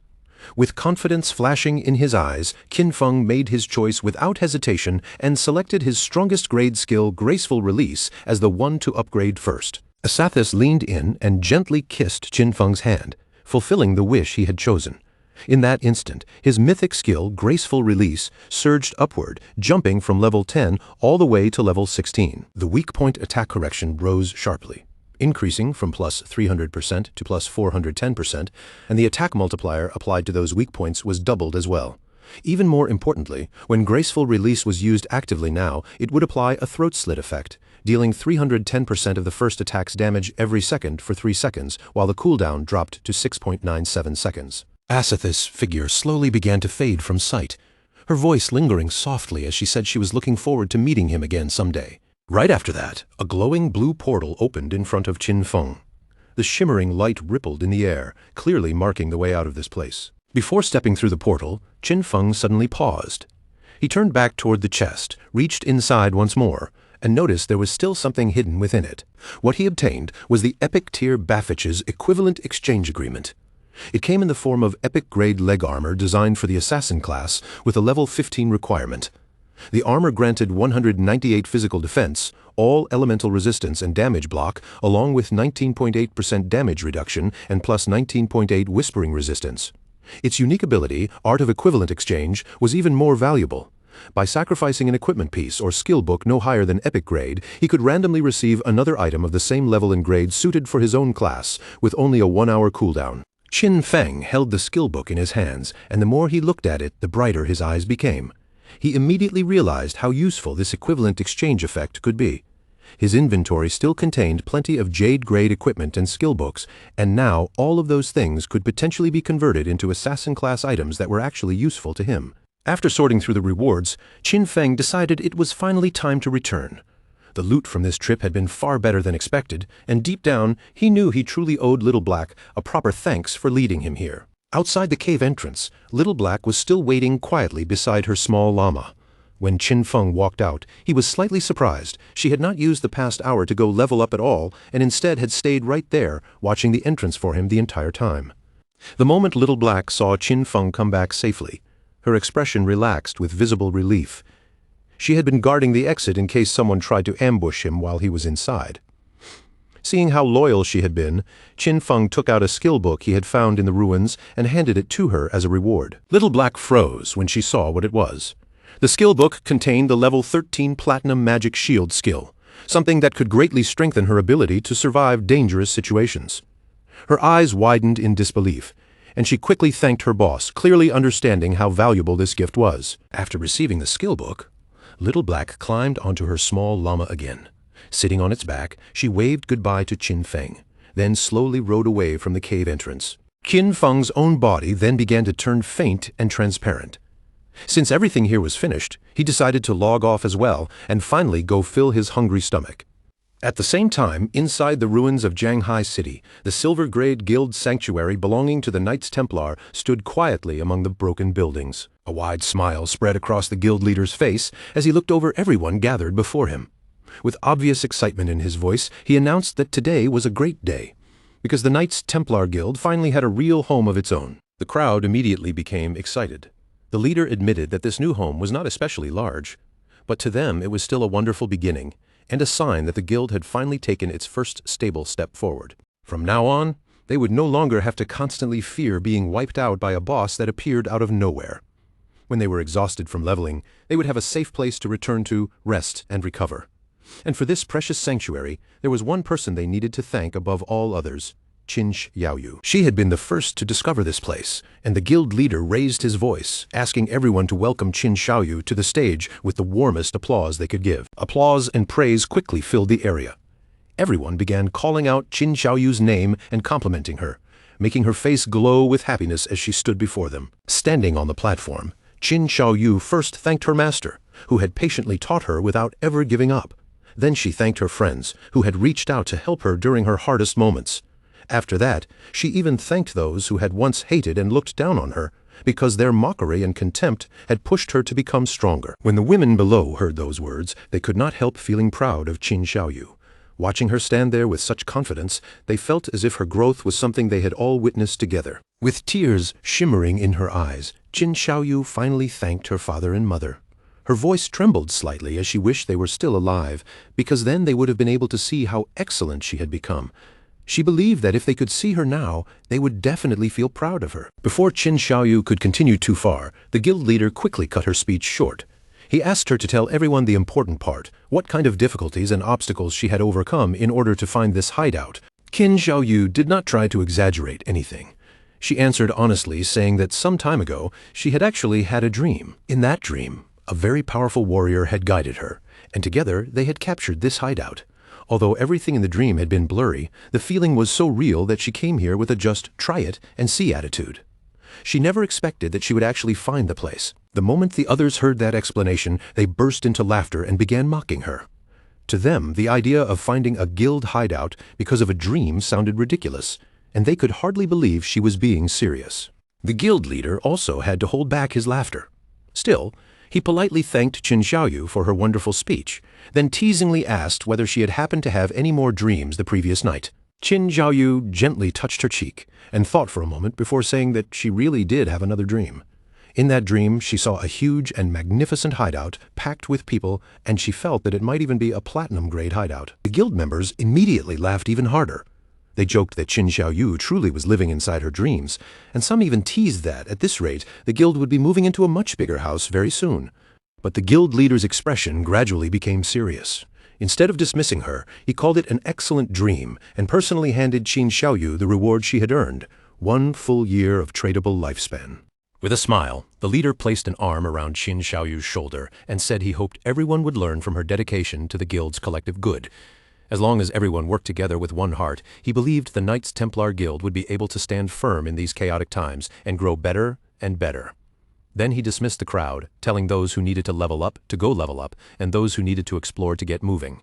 With confidence flashing in his eyes, Qin Feng made his choice without hesitation and selected his strongest grade skill, Graceful Release, as the one to upgrade first. Asathas leaned in and gently kissed Qin Feng's hand, fulfilling the wish he had chosen. In that instant, his mythic skill, Graceful Release, surged upward, jumping from level 10 all the way to level 16. The weak point attack correction rose sharply, increasing from plus 300% to plus 410%, and the attack multiplier applied to those weak points was doubled as well. Even more importantly, when Graceful Release was used actively now, it would apply a throat slit effect, dealing 310% of the first attack's damage every second for 3 seconds, while the cooldown dropped to 6.97 seconds. Asathas' figure slowly began to fade from sight, her voice lingering softly as she said she was looking forward to meeting him again someday. Right after that, a glowing blue portal opened in front of Qin Feng. The shimmering light rippled in the air, clearly marking the way out of this place. Before stepping through the portal, Qin Feng suddenly paused. He turned back toward the chest, reached inside once more, and noticed there was still something hidden within it. What he obtained was the Epic Tier Baffich's equivalent exchange agreement. It came in the form of epic grade leg armor designed for the assassin class with a level 15 requirement. The armor granted 198 physical defense, all elemental resistance and damage block, along with 19.8% damage reduction and plus 19.8 whispering resistance. Its unique ability, Art of Equivalent Exchange, was even more valuable. By sacrificing an equipment piece or skill book no higher than epic grade, he could randomly receive another item of the same level and grade suited for his own class, with only a 1-hour cooldown. Qin Feng held the skill book in his hands, and the more he looked at it, the brighter his eyes became. He immediately realized how useful this equivalent exchange effect could be. His inventory still contained plenty of Jade-grade equipment and skill books, and now all of those things could potentially be converted into assassin-class items that were actually useful to him. After sorting through the rewards, Qin Feng decided it was finally time to return. The loot from this trip had been far better than expected, and deep down, he knew he truly owed Little Black a proper thanks for leading him here. Outside the cave entrance, Little Black was still waiting quietly beside her small llama. When Qin Feng walked out, he was slightly surprised. She had not used the past hour to go level up at all, and instead had stayed right there, watching the entrance for him the entire time. The moment Little Black saw Qin Feng come back safely, her expression relaxed with visible relief. She had been guarding the exit in case someone tried to ambush him while he was inside. Seeing how loyal she had been, Qin Feng took out a skill book he had found in the ruins and handed it to her as a reward. Little Black froze when she saw what it was. The skill book contained the level 13 Platinum Magic Shield skill, something that could greatly strengthen her ability to survive dangerous situations. Her eyes widened in disbelief, and she quickly thanked her boss, clearly understanding how valuable this gift was. After receiving the skill book, Little Black climbed onto her small llama again. Sitting on its back, she waved goodbye to Qin Feng, then slowly rode away from the cave entrance. Qin Feng's own body then began to turn faint and transparent. Since everything here was finished, he decided to log off as well and finally go fill his hungry stomach. At the same time, inside the ruins of Jianghai City, the Silver-Grade Guild sanctuary belonging to the Knights Templar stood quietly among the broken buildings. A wide smile spread across the guild leader's face as he looked over everyone gathered before him. With obvious excitement in his voice, he announced that today was a great day, because the Knights Templar Guild finally had a real home of its own. The crowd immediately became excited. The leader admitted that this new home was not especially large, but to them it was still a wonderful beginning, and a sign that the guild had finally taken its first stable step forward. From now on, they would no longer have to constantly fear being wiped out by a boss that appeared out of nowhere. When they were exhausted from leveling, they would have a safe place to return to, rest, and recover. And for this precious sanctuary, there was one person they needed to thank above all others, Qin Xiaoyu. She had been the first to discover this place, and the guild leader raised his voice, asking everyone to welcome Qin Xiaoyu to the stage with the warmest applause they could give. Applause and praise quickly filled the area. Everyone began calling out Qin Xiaoyu's name and complimenting her, making her face glow with happiness as she stood before them. Standing on the platform, Qin Xiaoyu first thanked her master, who had patiently taught her without ever giving up. Then she thanked her friends, who had reached out to help her during her hardest moments. After that, she even thanked those who had once hated and looked down on her, because their mockery and contempt had pushed her to become stronger. When the women below heard those words, they could not help feeling proud of Qin Xiaoyu. Watching her stand there with such confidence, they felt as if her growth was something they had all witnessed together. With tears shimmering in her eyes, Qin Xiaoyu finally thanked her father and mother. Her voice trembled slightly as she wished they were still alive, because then they would have been able to see how excellent she had become. She believed that if they could see her now, they would definitely feel proud of her. Before Qin Xiaoyu could continue too far, the guild leader quickly cut her speech short. He asked her to tell everyone the important part, what kind of difficulties and obstacles she had overcome in order to find this hideout. Qin Xiaoyu did not try to exaggerate anything. She answered honestly, saying that some time ago, she had actually had a dream. In that dream, a very powerful warrior had guided her, and together they had captured this hideout. Although everything in the dream had been blurry, the feeling was so real that she came here with a just try it and see attitude. She never expected that she would actually find the place. The moment the others heard that explanation, they burst into laughter and began mocking her. To them, the idea of finding a guild hideout because of a dream sounded ridiculous, and they could hardly believe she was being serious. The guild leader also had to hold back his laughter. Still, he politely thanked Qin Xiaoyu for her wonderful speech, then teasingly asked whether she had happened to have any more dreams the previous night. Qin Xiaoyu gently touched her cheek and thought for a moment before saying that she really did have another dream. In that dream, she saw a huge and magnificent hideout packed with people, and she felt that it might even be a platinum-grade hideout. The guild members immediately laughed even harder. They joked that Qin Xiaoyu truly was living inside her dreams, and some even teased that, at this rate, the guild would be moving into a much bigger house very soon. But the guild leader's expression gradually became serious. Instead of dismissing her, he called it an excellent dream and personally handed Qin Xiaoyu the reward she had earned, 1 full year of tradable lifespan. With a smile, the leader placed an arm around Qin Xiaoyu's shoulder and said he hoped everyone would learn from her dedication to the guild's collective good. As long as everyone worked together with one heart, he believed the Knights Templar Guild would be able to stand firm in these chaotic times and grow better and better. Then he dismissed the crowd, telling those who needed to level up to go level up, and those who needed to explore to get moving.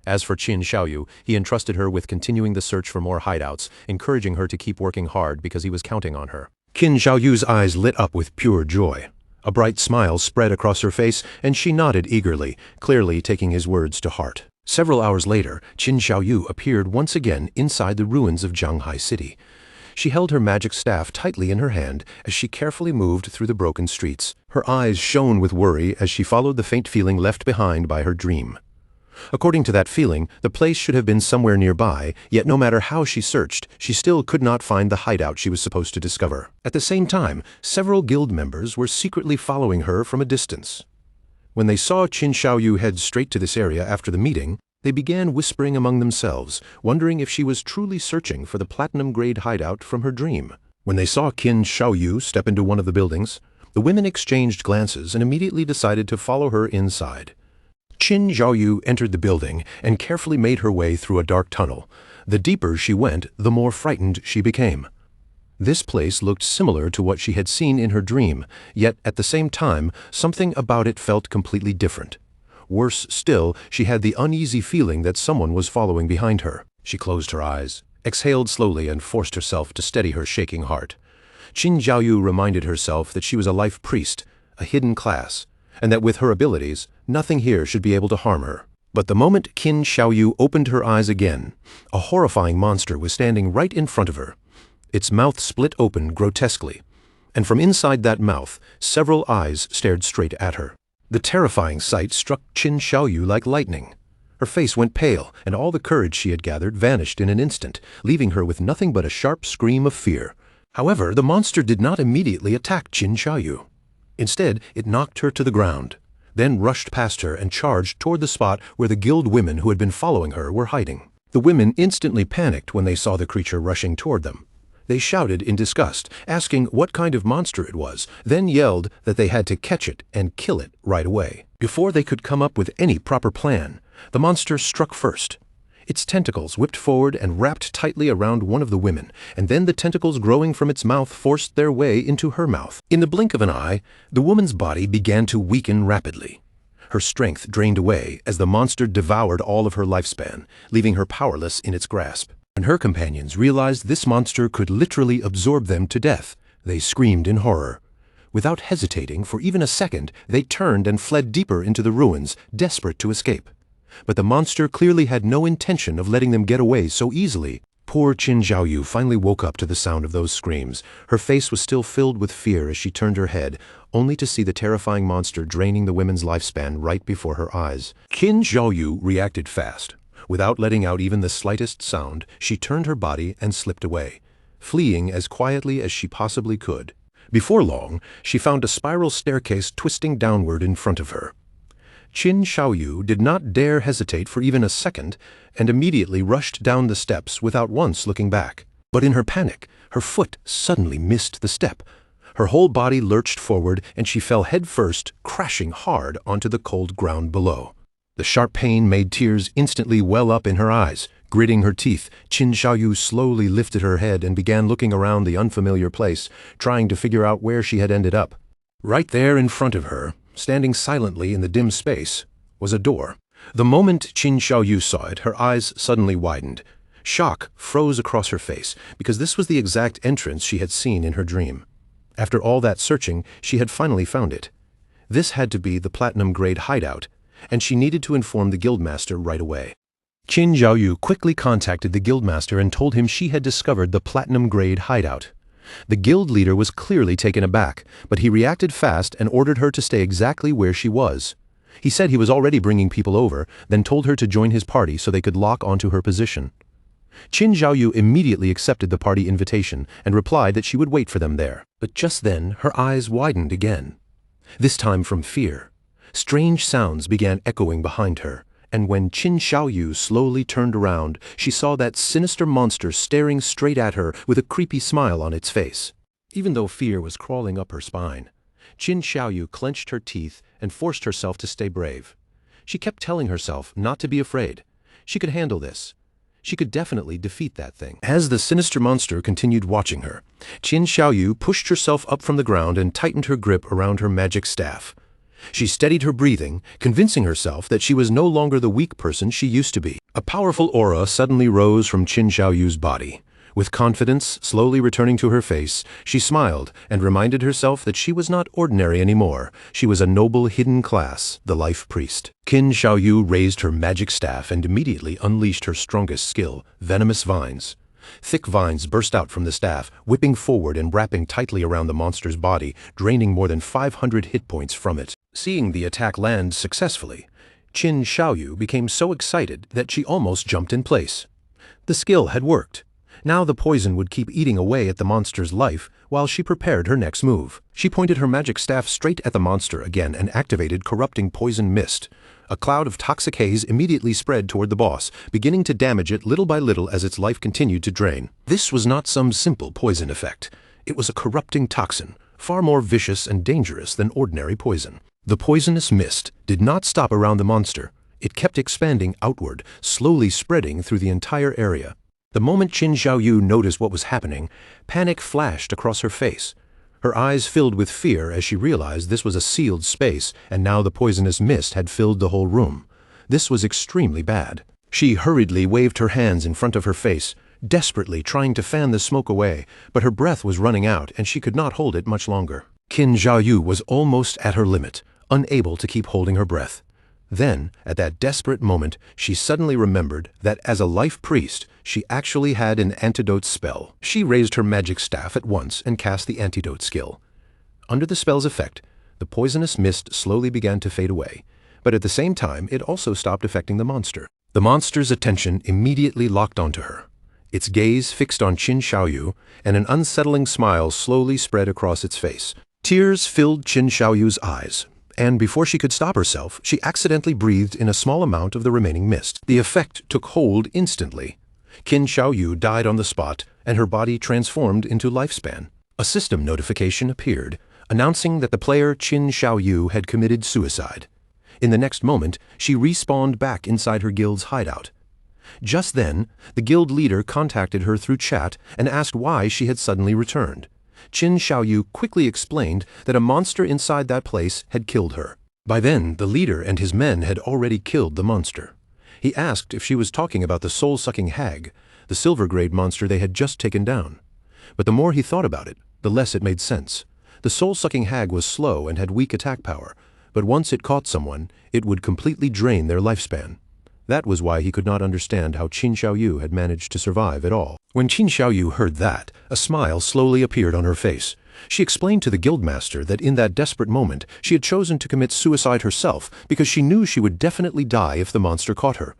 As for Qin Xiaoyu, he entrusted her with continuing the search for more hideouts, encouraging her to keep working hard because he was counting on her. Qin Xiaoyu's eyes lit up with pure joy. A bright smile spread across her face, and she nodded eagerly, clearly taking his words to heart. Several hours later, Qin Xiaoyu appeared once again inside the ruins of Zhanghai City. She held her magic staff tightly in her hand as she carefully moved through the broken streets. Her eyes shone with worry as she followed the faint feeling left behind by her dream. According to that feeling, the place should have been somewhere nearby, yet no matter how she searched, she still could not find the hideout she was supposed to discover. At the same time, several guild members were secretly following her from a distance. When they saw Qin Xiaoyu head straight to this area after the meeting, they began whispering among themselves, wondering if she was truly searching for the platinum-grade hideout from her dream. When they saw Qin Xiaoyu step into one of the buildings, the women exchanged glances and immediately decided to follow her inside. Qin Xiaoyu entered the building and carefully made her way through a dark tunnel. The deeper she went, the more frightened she became. This place looked similar to what she had seen in her dream, yet at the same time, something about it felt completely different. Worse still, she had the uneasy feeling that someone was following behind her. She closed her eyes, exhaled slowly, and forced herself to steady her shaking heart. Qin Xiaoyu reminded herself that she was a life priest, a hidden class, and that with her abilities, nothing here should be able to harm her. But the moment Qin Xiaoyu opened her eyes again, a horrifying monster was standing right in front of her. Its mouth split open grotesquely, and from inside that mouth, several eyes stared straight at her. The terrifying sight struck Qin Xiaoyu like lightning. Her face went pale, and all the courage she had gathered vanished in an instant, leaving her with nothing but a sharp scream of fear. However, the monster did not immediately attack Qin Xiaoyu. Instead, it knocked her to the ground, then rushed past her and charged toward the spot where the guild women who had been following her were hiding. The women instantly panicked when they saw the creature rushing toward them. They shouted in disgust, asking what kind of monster it was, then yelled that they had to catch it and kill it right away. Before they could come up with any proper plan, the monster struck first. Its tentacles whipped forward and wrapped tightly around one of the women, and then the tentacles growing from its mouth forced their way into her mouth. In the blink of an eye, the woman's body began to weaken rapidly. Her strength drained away as the monster devoured all of her lifespan, leaving her powerless in its grasp. When her companions realized this monster could literally absorb them to death, they screamed in horror. Without hesitating for even a second, they turned and fled deeper into the ruins, desperate to escape. But the monster clearly had no intention of letting them get away so easily. Poor Qin Xiaoyu finally woke up to the sound of those screams. Her face was still filled with fear as she turned her head, only to see the terrifying monster draining the women's lifespan right before her eyes. Qin Xiaoyu reacted fast. Without letting out even the slightest sound, she turned her body and slipped away, fleeing as quietly as she possibly could. Before long, she found a spiral staircase twisting downward in front of her. Qin Xiaoyu did not dare hesitate for even a second and immediately rushed down the steps without once looking back. But in her panic, her foot suddenly missed the step. Her whole body lurched forward and she fell headfirst, crashing hard onto the cold ground below. The sharp pain made tears instantly well up in her eyes. Gritting her teeth, Qin Xiaoyu slowly lifted her head and began looking around the unfamiliar place, trying to figure out where she had ended up. Right there in front of her, standing silently in the dim space, was a door. The moment Qin Xiaoyu saw it, her eyes suddenly widened. Shock froze across her face, because this was the exact entrance she had seen in her dream. After all that searching, she had finally found it. This had to be the platinum-grade hideout, and she needed to inform the guildmaster right away. Qin Xiaoyu quickly contacted the guildmaster and told him she had discovered the platinum-grade hideout. The guild leader was clearly taken aback, but he reacted fast and ordered her to stay exactly where she was. He said he was already bringing people over, then told her to join his party so they could lock onto her position. Qin Xiaoyu immediately accepted the party invitation and replied that she would wait for them there. But just then, her eyes widened again. This time from fear. Strange sounds began echoing behind her, and when Qin Xiaoyu slowly turned around, she saw that sinister monster staring straight at her with a creepy smile on its face. Even though fear was crawling up her spine, Qin Xiaoyu clenched her teeth and forced herself to stay brave. She kept telling herself not to be afraid. She could handle this. She could definitely defeat that thing. As the sinister monster continued watching her, Qin Xiaoyu pushed herself up from the ground and tightened her grip around her magic staff. She steadied her breathing, convincing herself that she was no longer the weak person she used to be. A powerful aura suddenly rose from Qin Xiaoyu's body. With confidence slowly returning to her face, she smiled and reminded herself that she was not ordinary anymore. She was a noble hidden class, the Life Priest. Qin Xiaoyu raised her magic staff and immediately unleashed her strongest skill, Venomous Vines. Thick vines burst out from the staff, whipping forward and wrapping tightly around the monster's body, draining more than 500 hit points from it. Seeing the attack land successfully, Qin Xiaoyu became so excited that she almost jumped in place. The skill had worked. Now the poison would keep eating away at the monster's life while she prepared her next move. She pointed her magic staff straight at the monster again and activated Corrupting Poison Mist. A cloud of toxic haze immediately spread toward the boss, beginning to damage it little by little as its life continued to drain. This was not some simple poison effect. It was a corrupting toxin, far more vicious and dangerous than ordinary poison. The poisonous mist did not stop around the monster. It kept expanding outward, slowly spreading through the entire area. The moment Qin Xiaoyu noticed what was happening, panic flashed across her face. Her eyes filled with fear as she realized this was a sealed space, and now the poisonous mist had filled the whole room. This was extremely bad. She hurriedly waved her hands in front of her face, desperately trying to fan the smoke away, but her breath was running out and she could not hold it much longer. Qin Xiaoyu was almost at her limit, unable to keep holding her breath. Then, at that desperate moment, she suddenly remembered that as a Life Priest, she actually had an antidote spell. She raised her magic staff at once and cast the antidote skill. Under the spell's effect, the poisonous mist slowly began to fade away, but at the same time it also stopped affecting the monster. The monster's attention immediately locked onto her. Its gaze fixed on Qin Xiaoyu, and an unsettling smile slowly spread across its face. Tears filled Qin Xiaoyu's eyes, and before she could stop herself, she accidentally breathed in a small amount of the remaining mist. The effect took hold instantly. Qin Xiaoyu died on the spot, and her body transformed into Lifespan. A system notification appeared, announcing that the player Qin Xiaoyu had committed suicide. In the next moment, she respawned back inside her guild's hideout. Just then, the guild leader contacted her through chat and asked why she had suddenly returned. Qin Xiaoyu quickly explained that a monster inside that place had killed her. By then, the leader and his men had already killed the monster. He asked if she was talking about the soul-sucking hag, the silver-grade monster they had just taken down. But the more he thought about it, the less it made sense. The soul-sucking hag was slow and had weak attack power, but once it caught someone, it would completely drain their lifespan. That was why he could not understand how Qin Xiaoyu had managed to survive at all. When Qin Xiaoyu heard that, a smile slowly appeared on her face. She explained to the guildmaster that in that desperate moment, she had chosen to commit suicide herself because she knew she would definitely die if the monster caught her.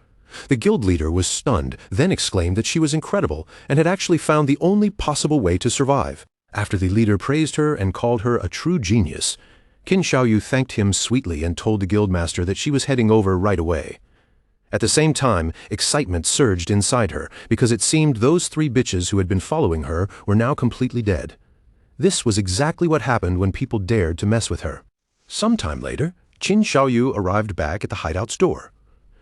The guild leader was stunned, then exclaimed that she was incredible and had actually found the only possible way to survive. After the leader praised her and called her a true genius, Qin Xiaoyu thanked him sweetly and told the guildmaster that she was heading over right away. At the same time, excitement surged inside her because it seemed those three bitches who had been following her were now completely dead. This was exactly what happened when people dared to mess with her. Sometime later, Qin Xiaoyu arrived back at the hideout's door.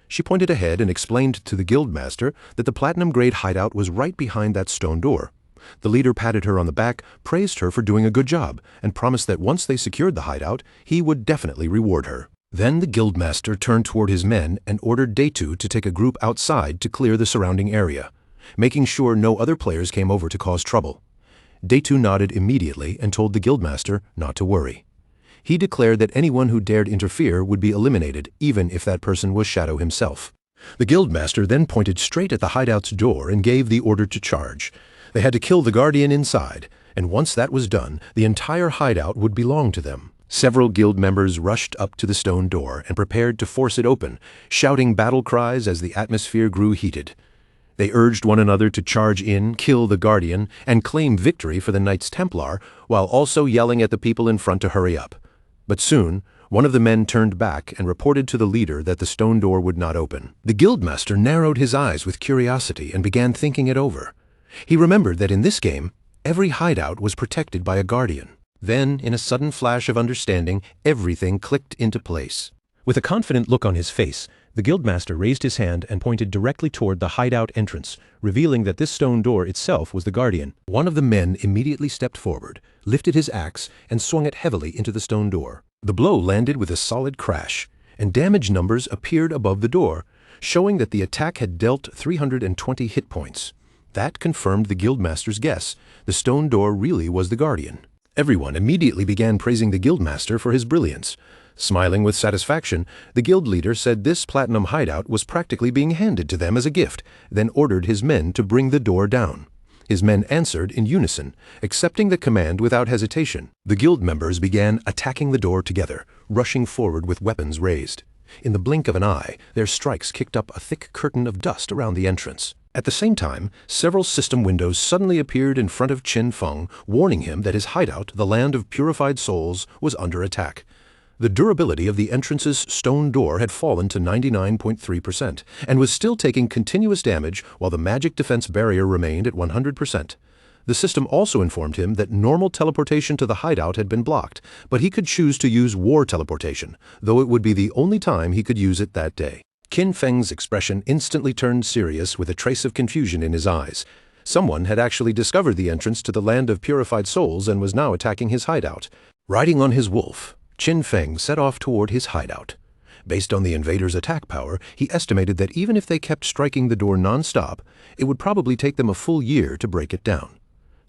She pointed ahead and explained to the guildmaster that the platinum-grade hideout was right behind that stone door. The leader patted her on the back, praised her for doing a good job, and promised that once they secured the hideout, he would definitely reward her. Then the guildmaster turned toward his men and ordered Daytu to take a group outside to clear the surrounding area, making sure no other players came over to cause trouble. Daytu nodded immediately and told the guildmaster not to worry. He declared that anyone who dared interfere would be eliminated, even if that person was Shadow himself. The guildmaster then pointed straight at the hideout's door and gave the order to charge. They had to kill the guardian inside, and once that was done, the entire hideout would belong to them. Several guild members rushed up to the stone door and prepared to force it open, shouting battle cries as the atmosphere grew heated. They urged one another to charge in, kill the Guardian, and claim victory for the Knights Templar, while also yelling at the people in front to hurry up. But soon, one of the men turned back and reported to the leader that the stone door would not open. The guildmaster narrowed his eyes with curiosity and began thinking it over. He remembered that in this game, every hideout was protected by a Guardian. Then, in a sudden flash of understanding, everything clicked into place. With a confident look on his face, the guildmaster raised his hand and pointed directly toward the hideout entrance, revealing that this stone door itself was the Guardian. One of the men immediately stepped forward, lifted his axe, and swung it heavily into the stone door. The blow landed with a solid crash, and damage numbers appeared above the door, showing that the attack had dealt 320 hit points. That confirmed the guildmaster's guess. The stone door really was the Guardian. Everyone immediately began praising the guildmaster for his brilliance. Smiling with satisfaction, the guild leader said this platinum hideout was practically being handed to them as a gift, then ordered his men to bring the door down. His men answered in unison, accepting the command without hesitation. The guild members began attacking the door together, rushing forward with weapons raised. In the blink of an eye, their strikes kicked up a thick curtain of dust around the entrance. At the same time, several system windows suddenly appeared in front of Qin Feng, warning him that his hideout, the Land of Purified Souls, was under attack. The durability of the entrance's stone door had fallen to 99.3% and was still taking continuous damage while the magic defense barrier remained at 100%. The system also informed him that normal teleportation to the hideout had been blocked, but he could choose to use war teleportation, though it would be the only time he could use it that day. Qin Feng's expression instantly turned serious with a trace of confusion in his eyes. Someone had actually discovered the entrance to the Land of Purified Souls and was now attacking his hideout. Riding on his wolf, Qin Feng set off toward his hideout. Based on the invaders' attack power, he estimated that even if they kept striking the door non-stop, it would probably take them a full year to break it down.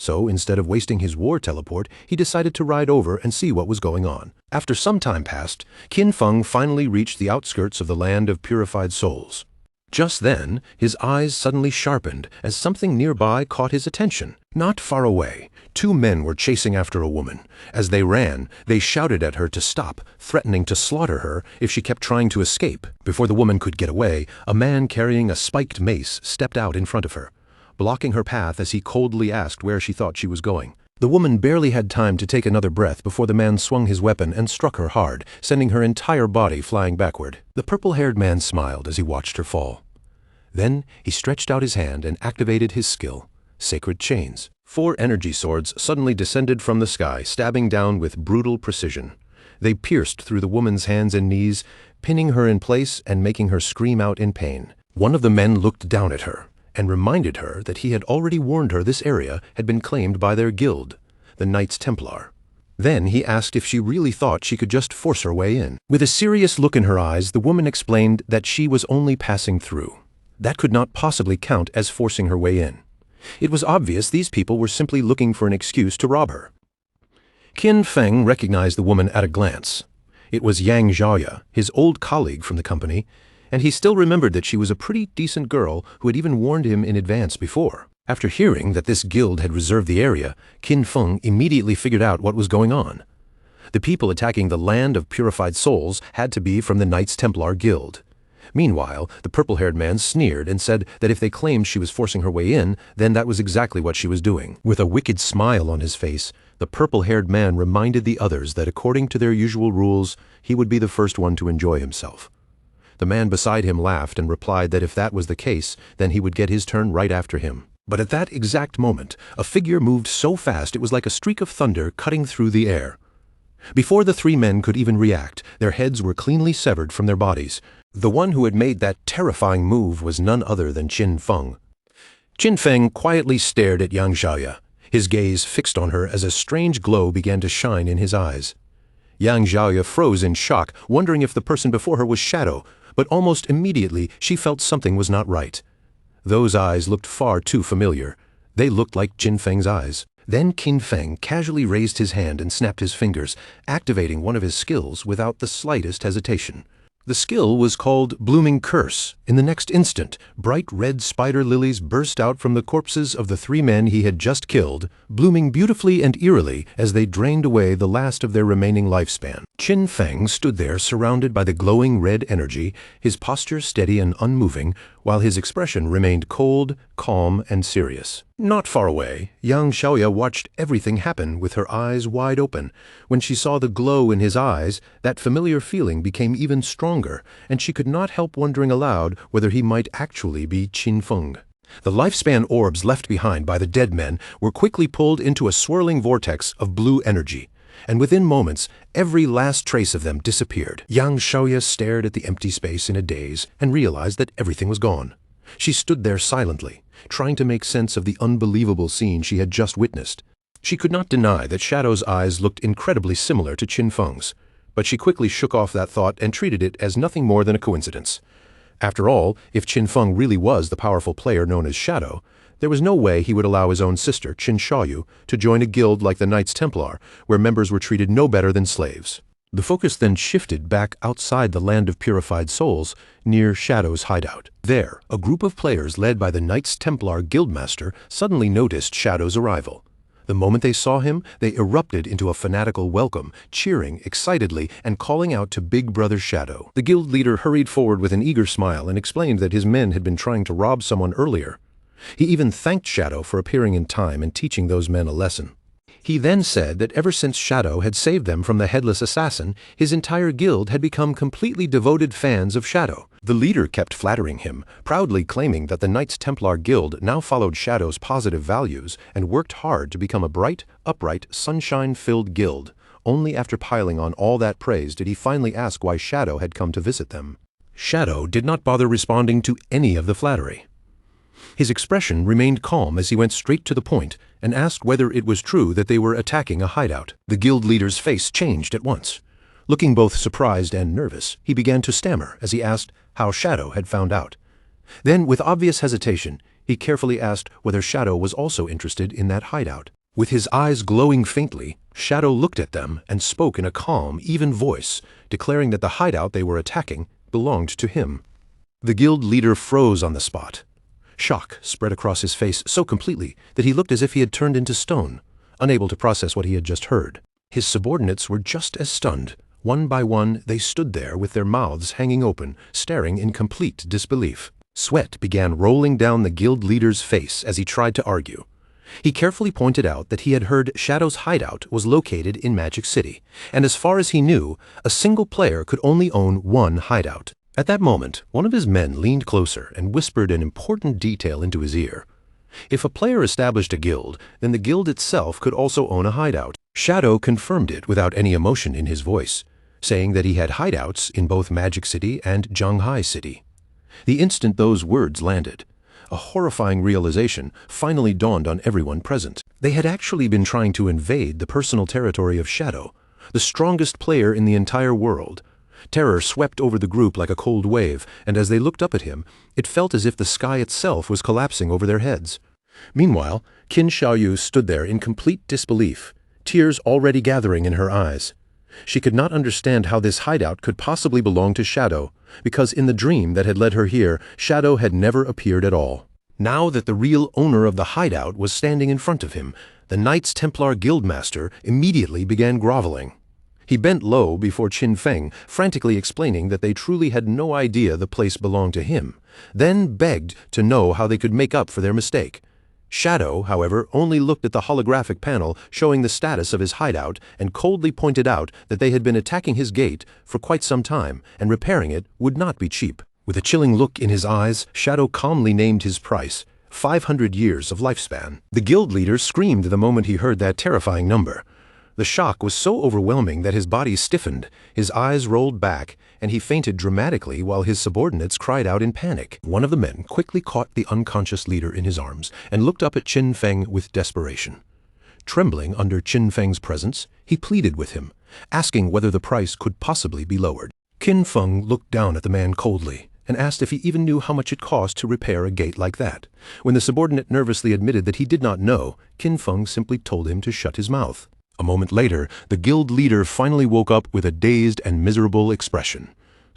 So, instead of wasting his war teleport, he decided to ride over and see what was going on. After some time passed, Qin Feng finally reached the outskirts of the Land of Purified Souls. Just then, his eyes suddenly sharpened as something nearby caught his attention. Not far away, two men were chasing after a woman. As they ran, they shouted at her to stop, threatening to slaughter her if she kept trying to escape. Before the woman could get away, a man carrying a spiked mace stepped out in front of her, blocking her path as he coldly asked where she thought she was going. The woman barely had time to take another breath before the man swung his weapon and struck her hard, sending her entire body flying backward. The purple-haired man smiled as he watched her fall. Then he stretched out his hand and activated his skill, Sacred Chains. 4 energy swords suddenly descended from the sky, stabbing down with brutal precision. They pierced through the woman's hands and knees, pinning her in place and making her scream out in pain. One of the men looked down at her and reminded her that he had already warned her this area had been claimed by their guild, the Knights Templar. Then he asked if she really thought she could just force her way in. With a serious look in her eyes, the woman explained that she was only passing through. That could not possibly count as forcing her way in. It was obvious these people were simply looking for an excuse to rob her. Qin Feng recognized the woman at a glance. It was Yang Xiaoya, his old colleague from the company, and he still remembered that she was a pretty decent girl who had even warned him in advance before. After hearing that this guild had reserved the area, Qin Feng immediately figured out what was going on. The people attacking the Land of Purified Souls had to be from the Knights Templar Guild. Meanwhile, the purple-haired man sneered and said that if they claimed she was forcing her way in, then that was exactly what she was doing. With a wicked smile on his face, the purple-haired man reminded the others that according to their usual rules, he would be the first one to enjoy himself. The man beside him laughed and replied that if that was the case, then he would get his turn right after him. But at that exact moment, a figure moved so fast it was like a streak of thunder cutting through the air. Before the 3 men could even react, their heads were cleanly severed from their bodies. The one who had made that terrifying move was none other than Qin Feng. Qin Feng quietly stared at Yang Xiaoya, his gaze fixed on her as a strange glow began to shine in his eyes. Yang Xiaoya froze in shock, wondering if the person before her was Shadow, but almost immediately she felt something was not right. Those eyes looked far too familiar. They looked like Qin Feng's eyes. Then Qin Feng casually raised his hand and snapped his fingers, activating one of his skills without the slightest hesitation. The skill was called Blooming Curse. In the next instant, bright red spider lilies burst out from the corpses of the 3 men he had just killed, blooming beautifully and eerily as they drained away the last of their remaining lifespan. Qin Feng stood there surrounded by the glowing red energy, his posture steady and unmoving, while his expression remained cold, calm, and serious. Not far away, Yang Xiaoya watched everything happen with her eyes wide open. When she saw the glow in his eyes, that familiar feeling became even stronger, and she could not help wondering aloud whether he might actually be Qin Feng. The lifespan orbs left behind by the dead men were quickly pulled into a swirling vortex of blue energy, and within moments, every last trace of them disappeared. Yang Xiaoya stared at the empty space in a daze and realized that everything was gone. She stood there silently, trying to make sense of the unbelievable scene she had just witnessed. She could not deny that Shadow's eyes looked incredibly similar to Qin Feng's, but she quickly shook off that thought and treated it as nothing more than a coincidence. After all, if Qin Feng really was the powerful player known as Shadow, there was no way he would allow his own sister, Qin Shaoyu, to join a guild like the Knights Templar, where members were treated no better than slaves. The focus then shifted back outside the land of purified souls, near Shadow's hideout. There, a group of players led by the Knights Templar Guildmaster suddenly noticed Shadow's arrival. The moment they saw him, they erupted into a fanatical welcome, cheering excitedly and calling out to Big Brother Shadow. The guild leader hurried forward with an eager smile and explained that his men had been trying to rob someone earlier. He even thanked Shadow for appearing in time and teaching those men a lesson. He then said that ever since Shadow had saved them from the headless assassin, his entire guild had become completely devoted fans of Shadow. The leader kept flattering him, proudly claiming that the Knights Templar Guild now followed Shadow's positive values and worked hard to become a bright, upright, sunshine-filled guild. Only after piling on all that praise did he finally ask why Shadow had come to visit them. Shadow did not bother responding to any of the flattery. His expression remained calm as he went straight to the point and asked whether it was true that they were attacking a hideout. The guild leader's face changed at once. Looking both surprised and nervous, he began to stammer as he asked how Shadow had found out. Then, with obvious hesitation, he carefully asked whether Shadow was also interested in that hideout. With his eyes glowing faintly, Shadow looked at them and spoke in a calm, even voice, declaring that the hideout they were attacking belonged to him. The guild leader froze on the spot. Shock spread across his face so completely that he looked as if he had turned into stone, unable to process what he had just heard. His subordinates were just as stunned. One by one, they stood there with their mouths hanging open, staring in complete disbelief. Sweat began rolling down the guild leader's face as he tried to argue. He carefully pointed out that he had heard Shadow's hideout was located in Magic City, and as far as he knew, a single player could only own one hideout. At that moment, one of his men leaned closer and whispered an important detail into his ear. If a player established a guild, then the guild itself could also own a hideout. Shadow confirmed it without any emotion in his voice, saying that he had hideouts in both Magic City and Zhanghai City. The instant those words landed, a horrifying realization finally dawned on everyone present. They had actually been trying to invade the personal territory of Shadow, the strongest player in the entire world. Terror swept over the group like a cold wave, and as they looked up at him, it felt as if the sky itself was collapsing over their heads. Meanwhile, Qin Shaoyu stood there in complete disbelief, tears already gathering in her eyes. She could not understand how this hideout could possibly belong to Shadow, because in the dream that had led her here, Shadow had never appeared at all. Now that the real owner of the hideout was standing in front of him, the Knights Templar Guildmaster immediately began groveling. He bent low before Qin Feng, frantically explaining that they truly had no idea the place belonged to him, then begged to know how they could make up for their mistake. Shadow, however, only looked at the holographic panel showing the status of his hideout and coldly pointed out that they had been attacking his gate for quite some time, and repairing it would not be cheap. With a chilling look in his eyes, Shadow calmly named his price, 500 years of lifespan. The guild leader screamed the moment he heard that terrifying number. The shock was so overwhelming that his body stiffened, his eyes rolled back, and he fainted dramatically while his subordinates cried out in panic. One of the men quickly caught the unconscious leader in his arms and looked up at Qin Feng with desperation. Trembling under Qin Feng's presence, he pleaded with him, asking whether the price could possibly be lowered. Qin Feng looked down at the man coldly and asked if he even knew how much it cost to repair a gate like that. When the subordinate nervously admitted that he did not know, Qin Feng simply told him to shut his mouth. A moment later, the guild leader finally woke up with a dazed and miserable expression.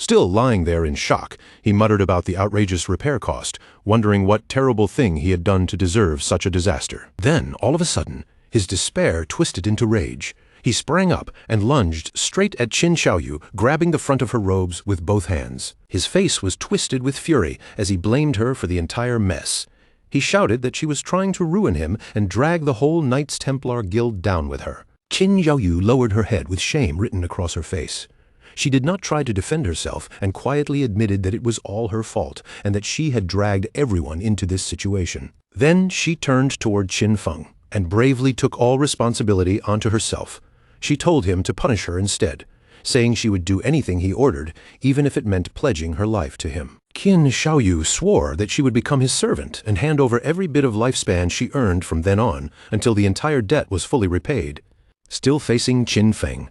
Still lying there in shock, he muttered about the outrageous repair cost, wondering what terrible thing he had done to deserve such a disaster. Then, all of a sudden, his despair twisted into rage. He sprang up and lunged straight at Qin Xiaoyu, grabbing the front of her robes with both hands. His face was twisted with fury as he blamed her for the entire mess. He shouted that she was trying to ruin him and drag the whole Knights Templar Guild down with her. Qin Xiaoyu lowered her head with shame written across her face. She did not try to defend herself and quietly admitted that it was all her fault and that she had dragged everyone into this situation. Then she turned toward Qin Feng and bravely took all responsibility onto herself. She told him to punish her instead, saying she would do anything he ordered, even if it meant pledging her life to him. Qin Xiaoyu swore that she would become his servant and hand over every bit of lifespan she earned from then on until the entire debt was fully repaid. Still facing Qin Feng,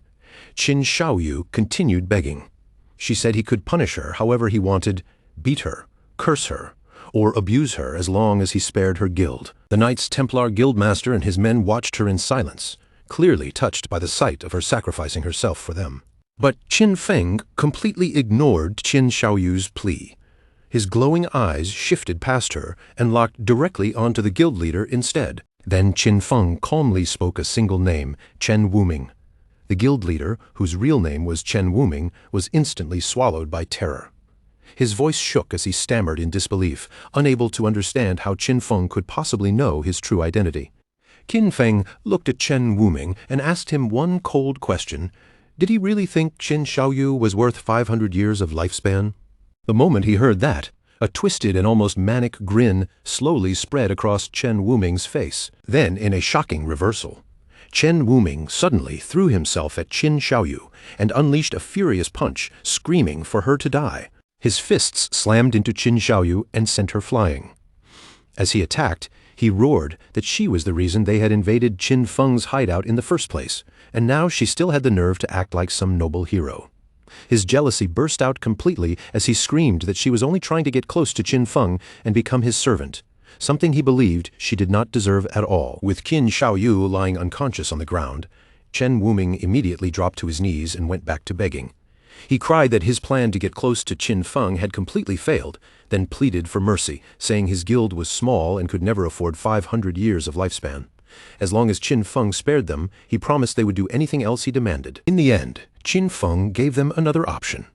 Qin Xiaoyu continued begging. She said he could punish her however he wanted, beat her, curse her, or abuse her as long as he spared her guild. The Knights Templar Guildmaster and his men watched her in silence, clearly touched by the sight of her sacrificing herself for them. But Qin Feng completely ignored Qin Xiaoyu's plea. His glowing eyes shifted past her and locked directly onto the guild leader instead. Then Qin Feng calmly spoke a single name, Chen Wuming. The guild leader, whose real name was Chen Wuming, was instantly swallowed by terror. His voice shook as he stammered in disbelief, unable to understand how Qin Feng could possibly know his true identity. Qin Feng looked at Chen Wuming and asked him one cold question. Did he really think Qin Xiaoyu was worth 500 years of lifespan? The moment he heard that, a twisted and almost manic grin slowly spread across Chen Wuming's face. Then, in a shocking reversal, Chen Wuming suddenly threw himself at Qin Xiaoyu and unleashed a furious punch, screaming for her to die. His fists slammed into Qin Xiaoyu and sent her flying. As he attacked, he roared that she was the reason they had invaded Qin Feng's hideout in the first place, and now she still had the nerve to act like some noble hero. His jealousy burst out completely as he screamed that she was only trying to get close to Qin Feng and become his servant, something he believed she did not deserve at all. With Qin Xiaoyu lying unconscious on the ground, Chen Wuming immediately dropped to his knees and went back to begging. He cried that his plan to get close to Qin Feng had completely failed, then pleaded for mercy, saying his guild was small and could never afford 500 years of lifespan. As long as Qin Feng spared them, he promised they would do anything else he demanded. In the end, Qin Feng gave them another option.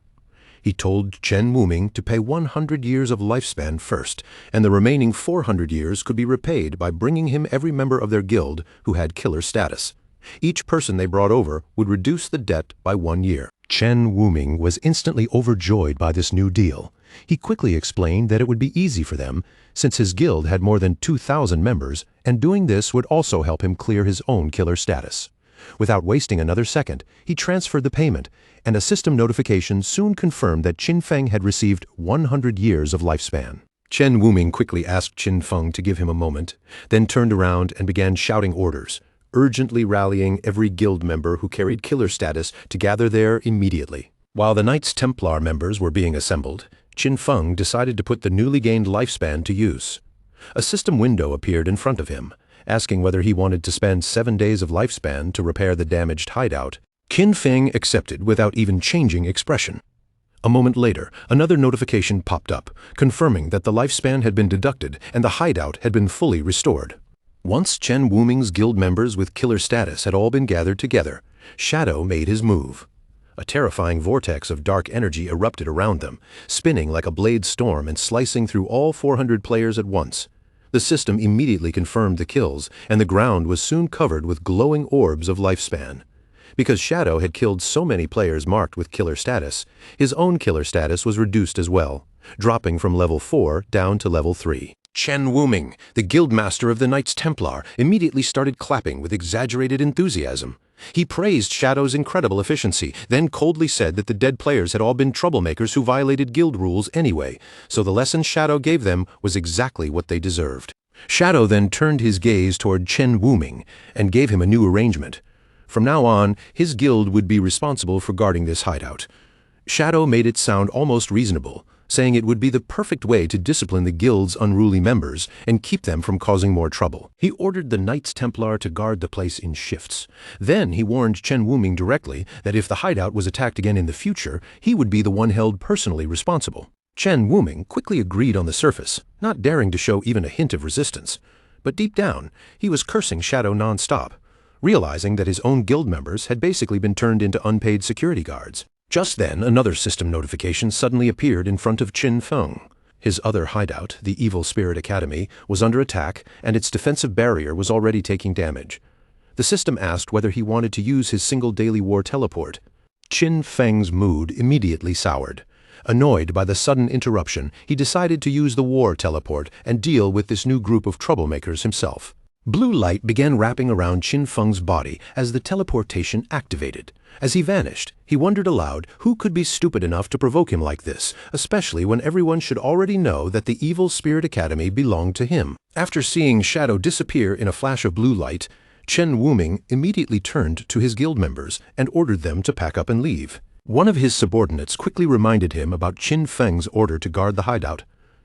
He told Chen Wuming to pay 100 years of lifespan first, and the remaining 400 years could be repaid by bringing him every member of their guild who had killer status. Each person they brought over would reduce the debt by 1 year. Chen Wuming was instantly overjoyed by this new deal. He quickly explained that it would be easy for them, since his guild had more than 2,000 members, and doing this would also help him clear his own killer status. Without wasting another second, he transferred the payment, and a system notification soon confirmed that Qin Feng had received 100 years of lifespan. Chen Wuming quickly asked Qin Feng to give him a moment, then turned around and began shouting orders, urgently rallying every guild member who carried killer status to gather there immediately. While the Knights Templar members were being assembled, Qin Feng decided to put the newly gained lifespan to use. A system window appeared in front of him, asking whether he wanted to spend 7 days of lifespan to repair the damaged hideout. Qin Feng accepted without even changing expression. A moment later, another notification popped up, confirming that the lifespan had been deducted and the hideout had been fully restored. Once Chen Wuming's guild members with killer status had all been gathered together, Shadow made his move. A terrifying vortex of dark energy erupted around them, spinning like a blade storm and slicing through all 400 players at once. The system immediately confirmed the kills, and the ground was soon covered with glowing orbs of lifespan. Because Shadow had killed so many players marked with killer status, his own killer status was reduced as well, dropping from level 4 down to level 3. Chen Wuming, the guildmaster of the Knights Templar, immediately started clapping with exaggerated enthusiasm. He praised Shadow's incredible efficiency, then coldly said that the dead players had all been troublemakers who violated guild rules anyway, so the lesson Shadow gave them was exactly what they deserved. Shadow then turned his gaze toward Chen Wuming and gave him a new arrangement. From now on, his guild would be responsible for guarding this hideout. Shadow made it sound almost reasonable, saying it would be the perfect way to discipline the guild's unruly members and keep them from causing more trouble. He ordered the Knights Templar to guard the place in shifts. Then he warned Chen Wuming directly that if the hideout was attacked again in the future, he would be the one held personally responsible. Chen Wuming quickly agreed on the surface, not daring to show even a hint of resistance. But deep down, he was cursing Shadow non-stop, realizing that his own guild members had basically been turned into unpaid security guards. Just then, another system notification suddenly appeared in front of Qin Feng. His other hideout, the Evil Spirit Academy, was under attack, and its defensive barrier was already taking damage. The system asked whether he wanted to use his single daily war teleport. Qin Feng's mood immediately soured. Annoyed by the sudden interruption, he decided to use the war teleport and deal with this new group of troublemakers himself. Blue light began wrapping around Qin Feng's body as the teleportation activated. As he vanished, he wondered aloud who could be stupid enough to provoke him like this, especially when everyone should already know that the Evil Spirit Academy belonged to him. After seeing Shadow disappear in a flash of blue light, Chen Wuming immediately turned to his guild members and ordered them to pack up and leave. One of his subordinates quickly reminded him about Qin Feng's order to guard the hideout.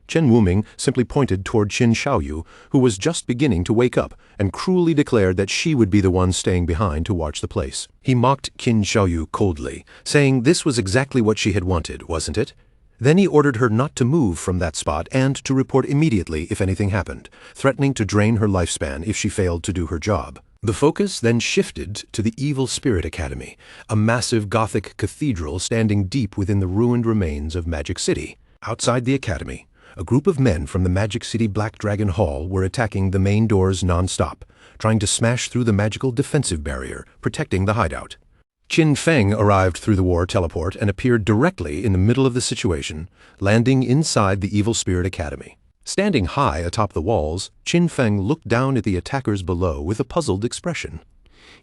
Chen Wuming simply pointed toward Qin Xiaoyu, who was just beginning to wake up, and cruelly declared that she would be the one staying behind to watch the place. He mocked Qin Xiaoyu coldly, saying this was exactly what she had wanted, wasn't it? Then he ordered her not to move from that spot and to report immediately if anything happened, threatening to drain her lifespan if she failed to do her job. The focus then shifted to the Evil Spirit Academy, a massive Gothic cathedral standing deep within the ruined remains of Magic City. Outside the academy, a group of men from the Magic City Black Dragon Hall were attacking the main doors non-stop, trying to smash through the magical defensive barrier, protecting the hideout. Qin Feng arrived through the war teleport and appeared directly in the middle of the situation, landing inside the Evil Spirit Academy. Standing high atop the walls, Qin Feng looked down at the attackers below with a puzzled expression.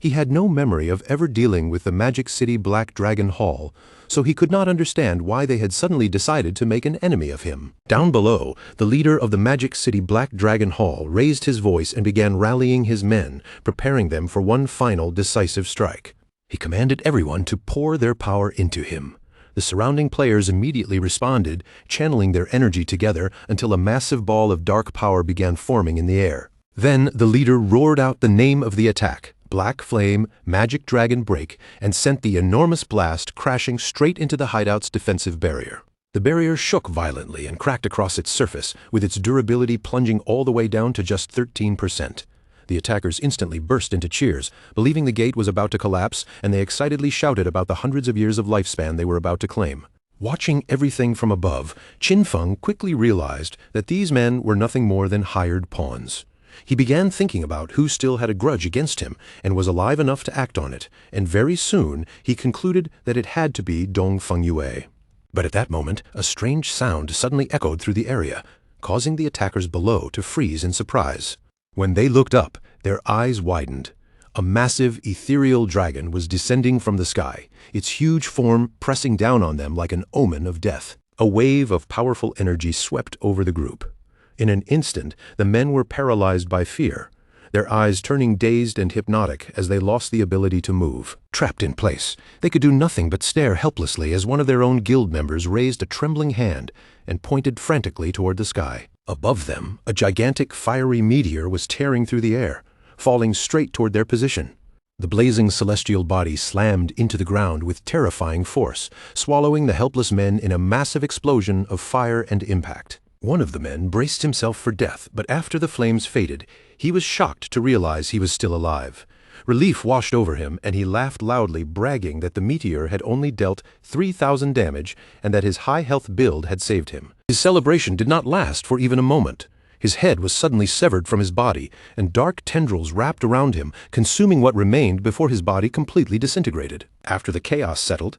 He had no memory of ever dealing with the Magic City Black Dragon Hall, so he could not understand why they had suddenly decided to make an enemy of him. Down below, the leader of the Magic City Black Dragon Hall raised his voice and began rallying his men, preparing them for one final decisive strike. He commanded everyone to pour their power into him. The surrounding players immediately responded, channeling their energy together until a massive ball of dark power began forming in the air. Then the leader roared out the name of the attack, Black Flame, Magic Dragon Break, and sent the enormous blast crashing straight into the hideout's defensive barrier. The barrier shook violently and cracked across its surface, with its durability plunging all the way down to just 13%. The attackers instantly burst into cheers, believing the gate was about to collapse, and they excitedly shouted about the hundreds of years of lifespan they were about to claim. Watching everything from above, Qin Feng quickly realized that these men were nothing more than hired pawns. He began thinking about who still had a grudge against him and was alive enough to act on it, and very soon he concluded that it had to be Dong Fengyue. But at that moment, a strange sound suddenly echoed through the area, causing the attackers below to freeze in surprise. When they looked up, their eyes widened. A massive, ethereal dragon was descending from the sky, its huge form pressing down on them like an omen of death. A wave of powerful energy swept over the group. In an instant, the men were paralyzed by fear, their eyes turning dazed and hypnotic as they lost the ability to move. Trapped in place, they could do nothing but stare helplessly as one of their own guild members raised a trembling hand and pointed frantically toward the sky. Above them, a gigantic fiery meteor was tearing through the air, falling straight toward their position. The blazing celestial body slammed into the ground with terrifying force, swallowing the helpless men in a massive explosion of fire and impact. One of the men braced himself for death, but after the flames faded, he was shocked to realize he was still alive. Relief washed over him, and he laughed loudly, bragging that the meteor had only dealt 3,000 damage and that his high health build had saved him. His celebration did not last for even a moment. His head was suddenly severed from his body, and dark tendrils wrapped around him, consuming what remained before his body completely disintegrated. After the chaos settled,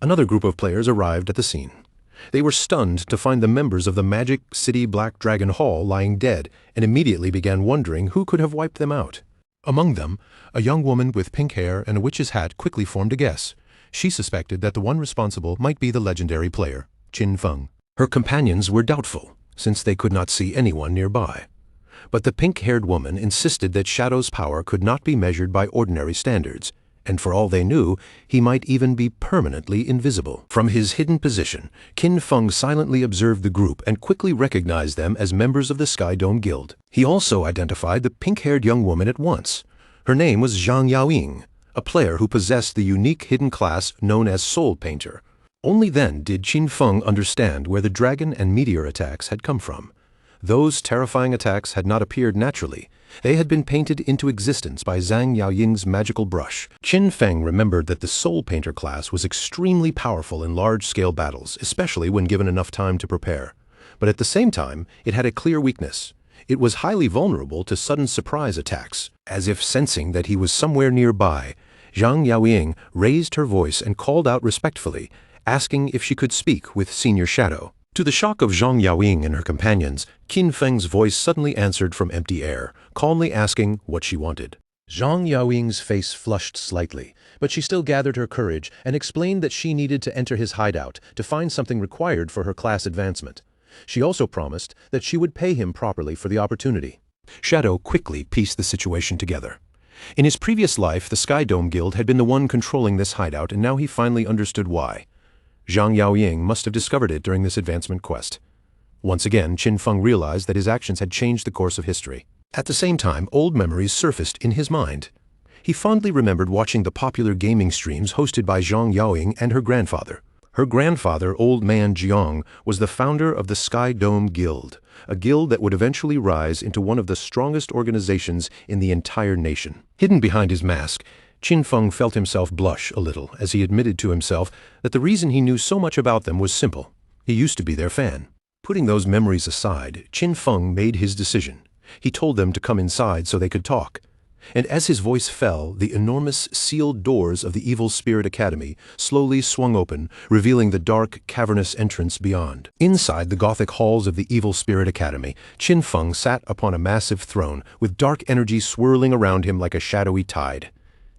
another group of players arrived at the scene. They were stunned to find the members of the Magic City Black Dragon Hall lying dead, and immediately began wondering who could have wiped them out. Among them, a young woman with pink hair and a witch's hat quickly formed a guess. She suspected that the one responsible might be the legendary player, Qin Feng. Her companions were doubtful, since they could not see anyone nearby. But the pink-haired woman insisted that Shadow's power could not be measured by ordinary standards, and for all they knew, he might even be permanently invisible. From his hidden position, Qin Feng silently observed the group and quickly recognized them as members of the Sky Dome Guild. He also identified the pink-haired young woman at once. Her name was Zhang Yaoying, a player who possessed the unique hidden class known as Soul Painter. Only then did Qin Feng understand where the dragon and meteor attacks had come from. Those terrifying attacks had not appeared naturally. They had been painted into existence by Zhang Yaoying's magical brush. Qin Feng remembered that the Soul Painter class was extremely powerful in large-scale battles, especially when given enough time to prepare. But at the same time, it had a clear weakness. It was highly vulnerable to sudden surprise attacks. As if sensing that he was somewhere nearby, Zhang Yaoying raised her voice and called out respectfully, asking if she could speak with Senior Shadow. To the shock of Zhang Yaoying and her companions, Qin Feng's voice suddenly answered from empty air, calmly asking what she wanted. Zhang Yaoying's face flushed slightly, but she still gathered her courage and explained that she needed to enter his hideout to find something required for her class advancement. She also promised that she would pay him properly for the opportunity. Shadow quickly pieced the situation together. In his previous life, the Sky Dome Guild had been the one controlling this hideout, and now he finally understood why. Zhang Yaoying must have discovered it during this advancement quest. Once again, Qin Feng realized that his actions had changed the course of history. At the same time, old memories surfaced in his mind. He fondly remembered watching the popular gaming streams hosted by Zhang Yaoying and her grandfather. Her grandfather, Old Man Jiang, was the founder of the Sky Dome Guild, a guild that would eventually rise into one of the strongest organizations in the entire nation. Hidden behind his mask, Qin Feng felt himself blush a little as he admitted to himself that the reason he knew so much about them was simple. He used to be their fan. Putting those memories aside, Qin Feng made his decision. He told them to come inside so they could talk. And as his voice fell, the enormous sealed doors of the Evil Spirit Academy slowly swung open, revealing the dark, cavernous entrance beyond. Inside the Gothic halls of the Evil Spirit Academy, Qin Feng sat upon a massive throne, with dark energy swirling around him like a shadowy tide.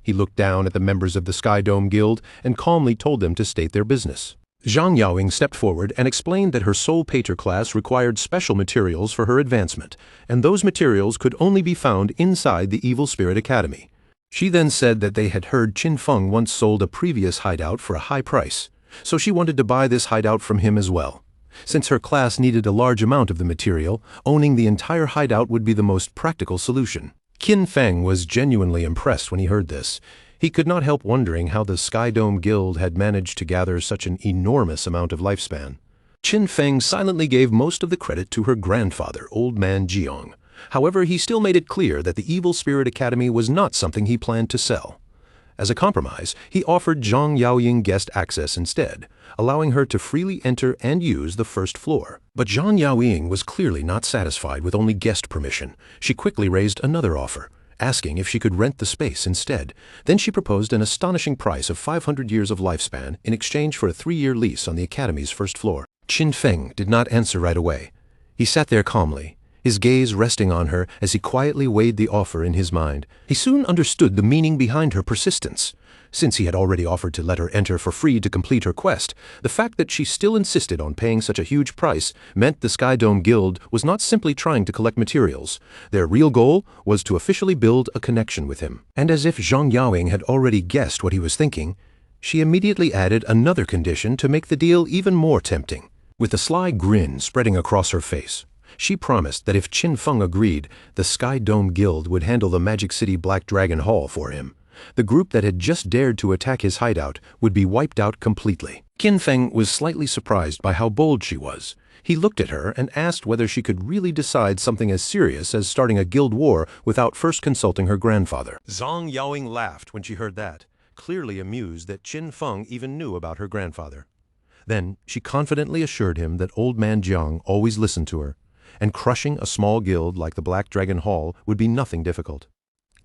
He looked down at the members of the Sky Dome Guild and calmly told them to state their business. Zhang Yaoying stepped forward and explained that her Soul Painter class required special materials for her advancement, and those materials could only be found inside the Evil Spirit Academy. She then said that they had heard Qin Feng once sold a previous hideout for a high price, so she wanted to buy this hideout from him as well. Since her class needed a large amount of the material, owning the entire hideout would be the most practical solution. Qin Feng was genuinely impressed when he heard this. He could not help wondering how the Sky Dome Guild had managed to gather such an enormous amount of lifespan. Qin Feng silently gave most of the credit to her grandfather, Old Man Jiang. However, he still made it clear that the Evil Spirit Academy was not something he planned to sell. As a compromise, he offered Zhang Yaoying guest access instead, allowing her to freely enter and use the first floor. But Zhang Yaoying was clearly not satisfied with only guest permission. She quickly raised another offer, asking if she could rent the space instead. Then she proposed an astonishing price of 500 years of lifespan in exchange for a 3-year lease on the Academy's first floor. Qin Feng did not answer right away. He sat there calmly, his gaze resting on her as he quietly weighed the offer in his mind. He soon understood the meaning behind her persistence. Since he had already offered to let her enter for free to complete her quest, the fact that she still insisted on paying such a huge price meant the Sky Dome Guild was not simply trying to collect materials. Their real goal was to officially build a connection with him. And as if Zhang Yaoying had already guessed what he was thinking, she immediately added another condition to make the deal even more tempting. With a sly grin spreading across her face, she promised that if Qin Feng agreed, the Sky Dome Guild would handle the Magic City Black Dragon Hall for him. The group that had just dared to attack his hideout would be wiped out completely. Qin Feng was slightly surprised by how bold she was. He looked at her and asked whether she could really decide something as serious as starting a guild war without first consulting her grandfather. Zhang Yaoying laughed when she heard that, clearly amused that Qin Feng even knew about her grandfather. Then she confidently assured him that Old Man Jiang always listened to her, and crushing a small guild like the Black Dragon Hall would be nothing difficult.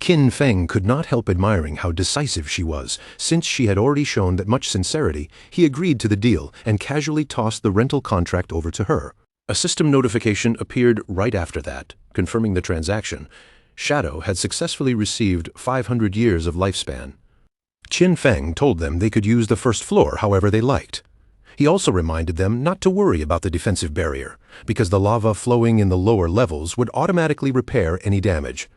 Qin Feng could not help admiring how decisive she was. Since she had already shown that much sincerity, he agreed to the deal and casually tossed the rental contract over to her. A system notification appeared right after that, confirming the transaction. Shadow had successfully received 500 years of lifespan. Qin Feng told them they could use the first floor however they liked. He also reminded them not to worry about the defensive barrier, because the lava flowing in the lower levels would automatically repair any damage.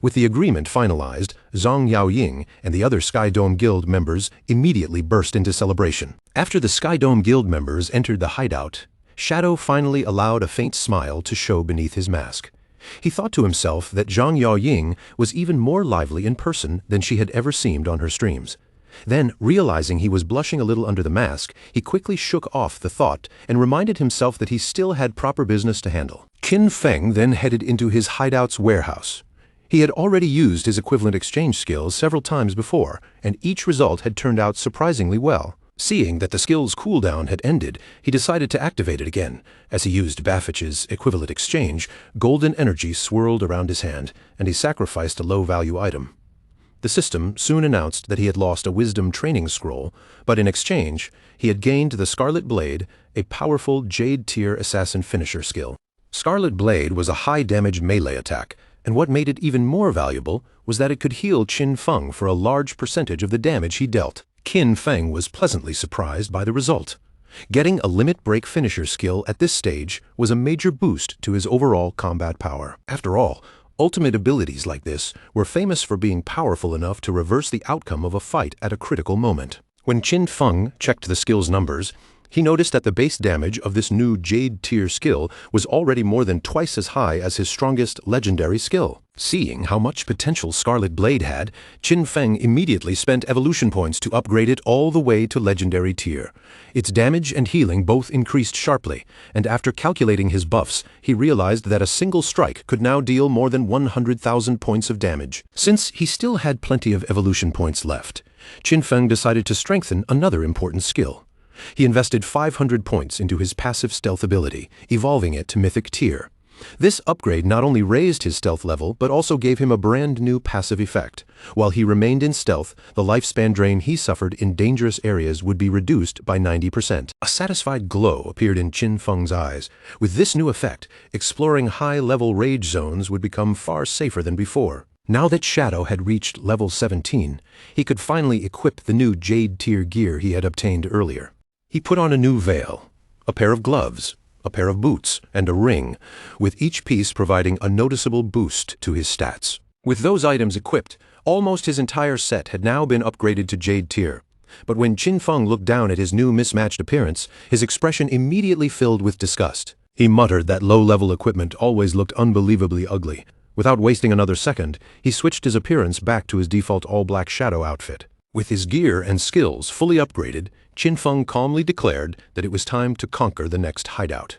With the agreement finalized, Zhang Yaoying and the other Sky Dome Guild members immediately burst into celebration. After the Sky Dome Guild members entered the hideout, Shadow finally allowed a faint smile to show beneath his mask. He thought to himself that Zhang Yaoying was even more lively in person than she had ever seemed on her streams. Then, realizing he was blushing a little under the mask, he quickly shook off the thought and reminded himself that he still had proper business to handle. Qin Feng then headed into his hideout's warehouse. He had already used his equivalent exchange skills several times before, and each result had turned out surprisingly well. Seeing that the skill's cooldown had ended, he decided to activate it again. As he used Baffich's equivalent exchange, golden energy swirled around his hand, and he sacrificed a low-value item. The system soon announced that he had lost a wisdom training scroll, but in exchange, he had gained the Scarlet Blade, a powerful Jade-tier assassin finisher skill. Scarlet Blade was a high-damage melee attack, and what made it even more valuable was that it could heal Qin Feng for a large percentage of the damage he dealt. Qin Feng was pleasantly surprised by the result. Getting a limit break finisher skill at this stage was a major boost to his overall combat power. After all, ultimate abilities like this were famous for being powerful enough to reverse the outcome of a fight at a critical moment. When Qin Feng checked the skill's numbers, he noticed that the base damage of this new Jade-tier skill was already more than twice as high as his strongest legendary skill. Seeing how much potential Scarlet Blade had, Qin Feng immediately spent evolution points to upgrade it all the way to legendary tier. Its damage and healing both increased sharply, and after calculating his buffs, he realized that a single strike could now deal more than 100,000 points of damage. Since he still had plenty of evolution points left, Qin Feng decided to strengthen another important skill. He invested 500 points into his passive stealth ability, evolving it to Mythic tier. This upgrade not only raised his stealth level, but also gave him a brand new passive effect. While he remained in stealth, the lifespan drain he suffered in dangerous areas would be reduced by 90%. A satisfied glow appeared in Qin Feng's eyes. With this new effect, exploring high-level rage zones would become far safer than before. Now that Shadow had reached level 17, he could finally equip the new Jade-tier gear he had obtained earlier. He put on a new veil, a pair of gloves, a pair of boots, and a ring, with each piece providing a noticeable boost to his stats. With those items equipped, almost his entire set had now been upgraded to Jade tier. But when Qin Feng looked down at his new mismatched appearance, his expression immediately filled with disgust. He muttered that low-level equipment always looked unbelievably ugly. Without wasting another second, he switched his appearance back to his default all-black Shadow outfit. With his gear and skills fully upgraded, Qin Feng calmly declared that it was time to conquer the next hideout.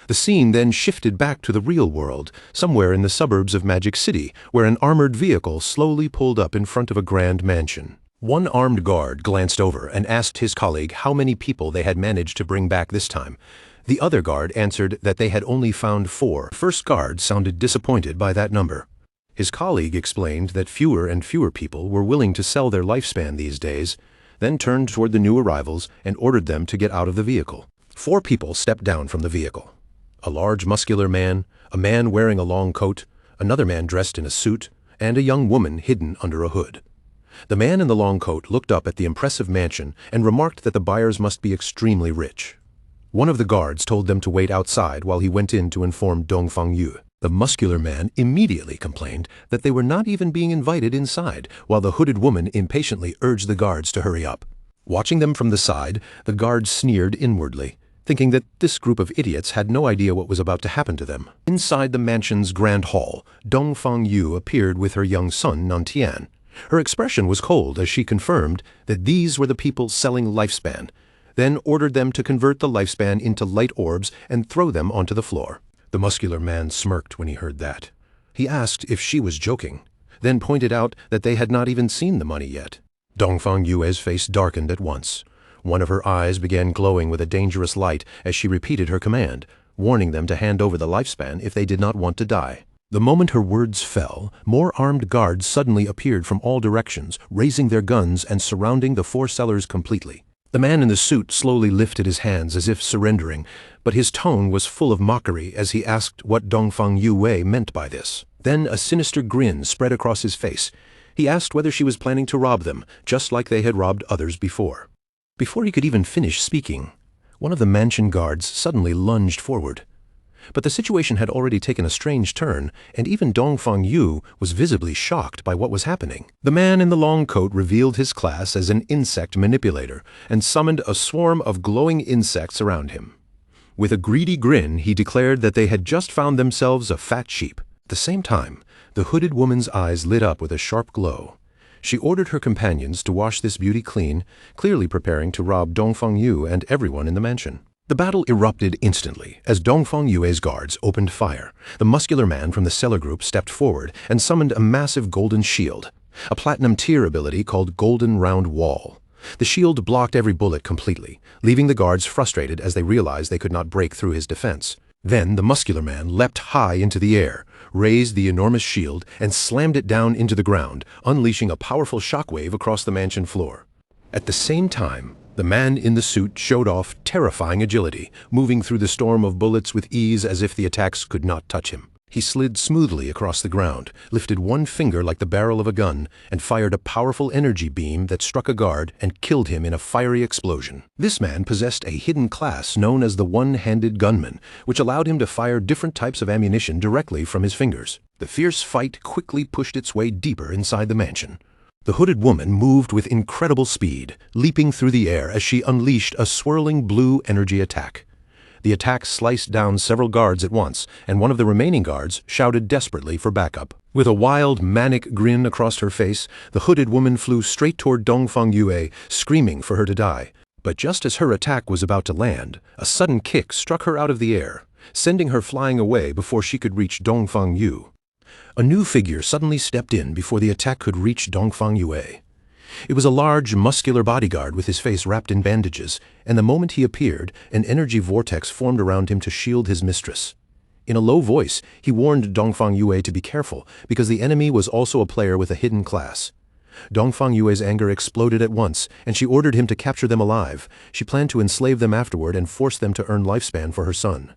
The scene then shifted back to the real world, somewhere in the suburbs of Magic City, where an armored vehicle slowly pulled up in front of a grand mansion. One armed guard glanced over and asked his colleague how many people they had managed to bring back this time. The other guard answered that they had only found 4. The first guard sounded disappointed by that number. His colleague explained that fewer and fewer people were willing to sell their lifespan these days, then turned toward the new arrivals and ordered them to get out of the vehicle. 4 people stepped down from the vehicle. A large muscular man, a man wearing a long coat, another man dressed in a suit, and a young woman hidden under a hood. The man in the long coat looked up at the impressive mansion and remarked that the buyers must be extremely rich. One of the guards told them to wait outside while he went in to inform Dongfang Yu. The muscular man immediately complained that they were not even being invited inside, while the hooded woman impatiently urged the guards to hurry up. Watching them from the side, the guards sneered inwardly, thinking that this group of idiots had no idea what was about to happen to them. Inside the mansion's grand hall, Dongfang Yu appeared with her young son, Nantian. Her expression was cold as she confirmed that these were the people selling lifespan, then ordered them to convert the lifespan into light orbs and throw them onto the floor. The muscular man smirked when he heard that. He asked if she was joking, then pointed out that they had not even seen the money yet. Dongfang Yue's face darkened at once. One of her eyes began glowing with a dangerous light as she repeated her command, warning them to hand over the lifespan if they did not want to die. The moment her words fell, more armed guards suddenly appeared from all directions, raising their guns and surrounding the 4 sellers completely. The man in the suit slowly lifted his hands as if surrendering, but his tone was full of mockery as he asked what Dongfang Yue meant by this. Then a sinister grin spread across his face. He asked whether she was planning to rob them, just like they had robbed others before. Before he could even finish speaking, one of the mansion guards suddenly lunged forward. But the situation had already taken a strange turn, and even Dongfang Yu was visibly shocked by what was happening. The man in the long coat revealed his class as an insect manipulator and summoned a swarm of glowing insects around him. With a greedy grin, he declared that they had just found themselves a fat sheep. At the same time, the hooded woman's eyes lit up with a sharp glow. She ordered her companions to wash this beauty clean, clearly preparing to rob Dongfang Yu and everyone in the mansion. The battle erupted instantly as Dongfang Yue's guards opened fire. The muscular man from the cellar group stepped forward and summoned a massive golden shield, a platinum tier ability called Golden Round Wall. The shield blocked every bullet completely, leaving the guards frustrated as they realized they could not break through his defense. Then the muscular man leapt high into the air, raised the enormous shield, and slammed it down into the ground, unleashing a powerful shockwave across the mansion floor. At the same time, the man in the suit showed off terrifying agility, moving through the storm of bullets with ease as if the attacks could not touch him. He slid smoothly across the ground, lifted one finger like the barrel of a gun, and fired a powerful energy beam that struck a guard and killed him in a fiery explosion. This man possessed a hidden class known as the One-Handed Gunman, which allowed him to fire different types of ammunition directly from his fingers. The fierce fight quickly pushed its way deeper inside the mansion. The hooded woman moved with incredible speed, leaping through the air as she unleashed a swirling blue energy attack. The attack sliced down several guards at once, and one of the remaining guards shouted desperately for backup. With a wild, manic grin across her face, the hooded woman flew straight toward Dongfang Yue, screaming for her to die. But just as her attack was about to land, a sudden kick struck her out of the air, sending her flying away before she could reach Dongfang Yu. A new figure suddenly stepped in before the attack could reach Dongfang Yue. It was a large, muscular bodyguard with his face wrapped in bandages, and the moment he appeared, an energy vortex formed around him to shield his mistress. In a low voice, he warned Dongfang Yue to be careful, because the enemy was also a player with a hidden class. Dongfang Yue's anger exploded at once, and she ordered him to capture them alive. She planned to enslave them afterward and force them to earn lifespan for her son.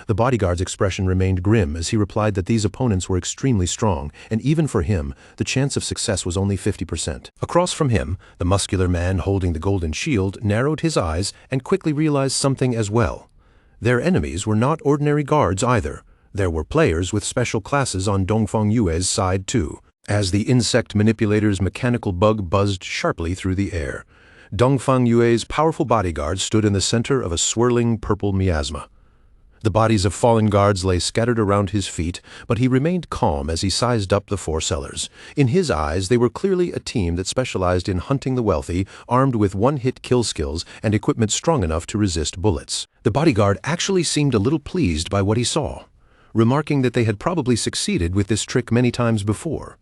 The bodyguard's expression remained grim as he replied that these opponents were extremely strong, and even for him, the chance of success was only 50%. Across from him, the muscular man holding the golden shield narrowed his eyes and quickly realized something as well. Their enemies were not ordinary guards either. There were players with special classes on Dongfang Yue's side too. As the insect manipulator's mechanical bug buzzed sharply through the air, Dongfang Yue's powerful bodyguard stood in the center of a swirling purple miasma. The bodies of fallen guards lay scattered around his feet, but he remained calm as he sized up the four sellers. In his eyes, they were clearly a team that specialized in hunting the wealthy, armed with one-hit kill skills and equipment strong enough to resist bullets. The bodyguard actually seemed a little pleased by what he saw, remarking that they had probably succeeded with this trick many times before.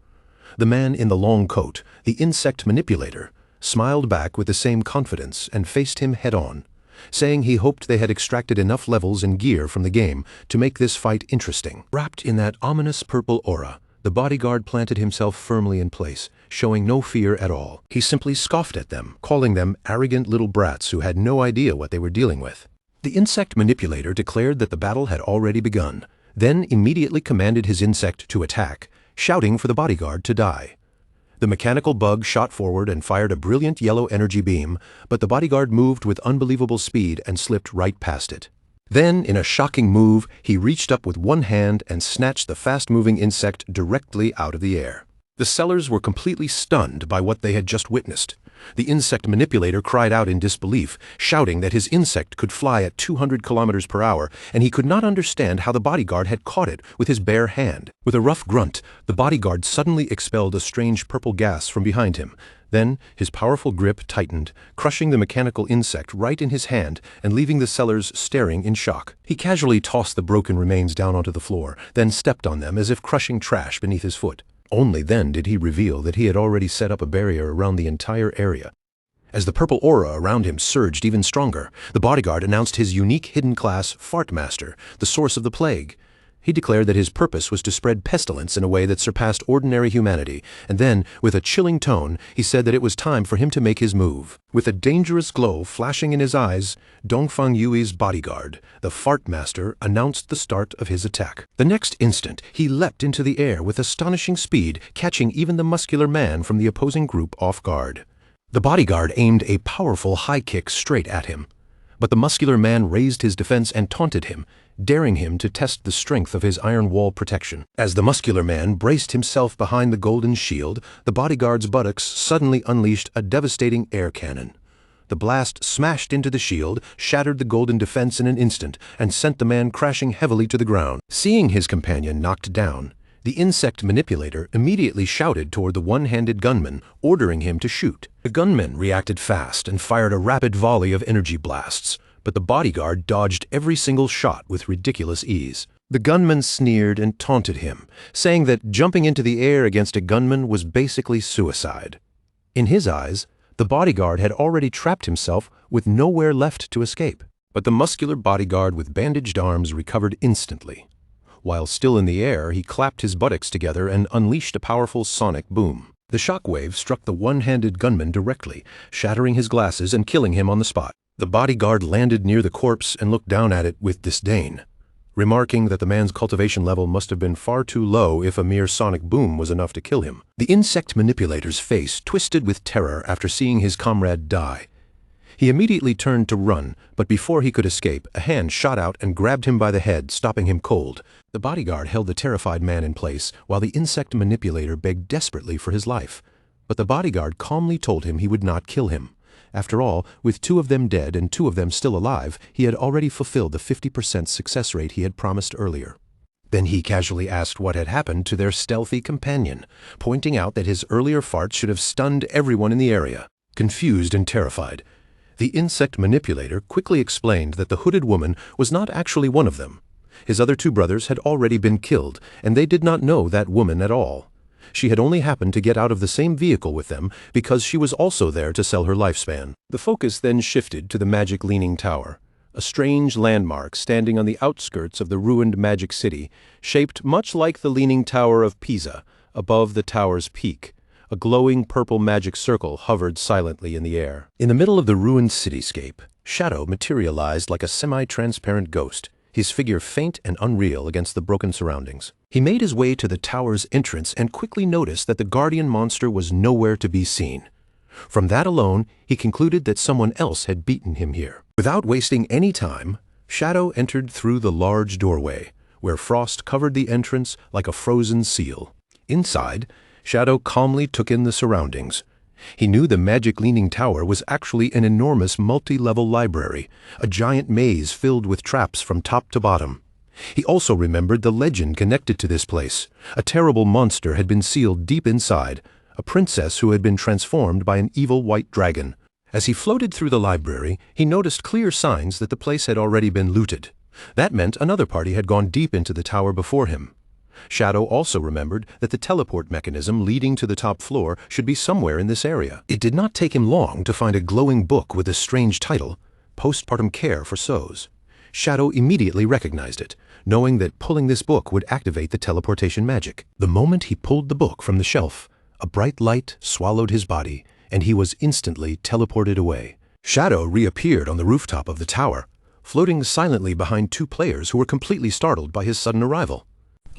The man in the long coat, the insect manipulator, smiled back with the same confidence and faced him head-on, saying he hoped they had extracted enough levels and gear from the game to make this fight interesting. Wrapped in that ominous purple aura, the bodyguard planted himself firmly in place, showing no fear at all. He simply scoffed at them, calling them arrogant little brats who had no idea what they were dealing with. The insect manipulator declared that the battle had already begun, then immediately commanded his insect to attack, shouting for the bodyguard to die. The mechanical bug shot forward and fired a brilliant yellow energy beam, but the bodyguard moved with unbelievable speed and slipped right past it. Then, in a shocking move, he reached up with one hand and snatched the fast-moving insect directly out of the air. The sellers were completely stunned by what they had just witnessed. The insect manipulator cried out in disbelief, shouting that his insect could fly at 200 kilometers per hour, and he could not understand how the bodyguard had caught it with his bare hand. With a rough grunt, the bodyguard suddenly expelled a strange purple gas from behind him. Then, his powerful grip tightened, crushing the mechanical insect right in his hand and leaving the sellers staring in shock. He casually tossed the broken remains down onto the floor, then stepped on them as if crushing trash beneath his foot. Only then did he reveal that he had already set up a barrier around the entire area. As the purple aura around him surged even stronger, the bodyguard announced his unique hidden class, Fart Master, the source of the plague. He declared that his purpose was to spread pestilence in a way that surpassed ordinary humanity, and then, with a chilling tone, he said that it was time for him to make his move. With a dangerous glow flashing in his eyes, Dongfang Yue's bodyguard, the Fart Master, announced the start of his attack. The next instant, he leapt into the air with astonishing speed, catching even the muscular man from the opposing group off guard. The bodyguard aimed a powerful high kick straight at him. But the muscular man raised his defense and taunted him, daring him to test the strength of his iron wall protection. As the muscular man braced himself behind the golden shield, the bodyguard's buttocks suddenly unleashed a devastating air cannon. The blast smashed into the shield, shattered the golden defense in an instant, and sent the man crashing heavily to the ground. Seeing his companion knocked down, the insect manipulator immediately shouted toward the one-handed gunman, ordering him to shoot. The gunman reacted fast and fired a rapid volley of energy blasts, but the bodyguard dodged every single shot with ridiculous ease. The gunman sneered and taunted him, saying that jumping into the air against a gunman was basically suicide. In his eyes, the bodyguard had already trapped himself with nowhere left to escape. But the muscular bodyguard with bandaged arms recovered instantly. While still in the air, he clapped his buttocks together and unleashed a powerful sonic boom. The shockwave struck the one-handed gunman directly, shattering his glasses and killing him on the spot. The bodyguard landed near the corpse and looked down at it with disdain, remarking that the man's cultivation level must have been far too low if a mere sonic boom was enough to kill him. The insect manipulator's face twisted with terror after seeing his comrade die. He immediately turned to run, but before he could escape, a hand shot out and grabbed him by the head, stopping him cold. The bodyguard held the terrified man in place, while the insect manipulator begged desperately for his life. But the bodyguard calmly told him he would not kill him. After all, with 2 of them dead and 2 of them still alive, he had already fulfilled the 50% success rate he had promised earlier. Then he casually asked what had happened to their stealthy companion, pointing out that his earlier farts should have stunned everyone in the area. Confused and terrified, the insect manipulator quickly explained that the hooded woman was not actually one of them. His other 2 brothers had already been killed, and they did not know that woman at all. She had only happened to get out of the same vehicle with them because she was also there to sell her lifespan. The focus then shifted to the Magic Leaning Tower, a strange landmark standing on the outskirts of the ruined Magic City, shaped much like the Leaning Tower of Pisa, above the tower's peak. A glowing purple magic circle hovered silently in the air. In the middle of the ruined cityscape, Shadow materialized like a semi-transparent ghost, his figure faint and unreal against the broken surroundings. He made his way to the tower's entrance and quickly noticed that the guardian monster was nowhere to be seen. From that alone, he concluded that someone else had beaten him here. Without wasting any time, Shadow entered through the large doorway, where frost covered the entrance like a frozen seal. Inside, Shadow calmly took in the surroundings. He knew the Magic Leaning Tower was actually an enormous multi-level library, a giant maze filled with traps from top to bottom. He also remembered the legend connected to this place. A terrible monster had been sealed deep inside, a princess who had been transformed by an evil white dragon. As he floated through the library, he noticed clear signs that the place had already been looted. That meant another party had gone deep into the tower before him. Shadow also remembered that the teleport mechanism leading to the top floor should be somewhere in this area. It did not take him long to find a glowing book with a strange title, Postpartum Care for Sows. Shadow immediately recognized it, knowing that pulling this book would activate the teleportation magic. The moment he pulled the book from the shelf, a bright light swallowed his body, and he was instantly teleported away. Shadow reappeared on the rooftop of the tower, floating silently behind 2 players who were completely startled by his sudden arrival.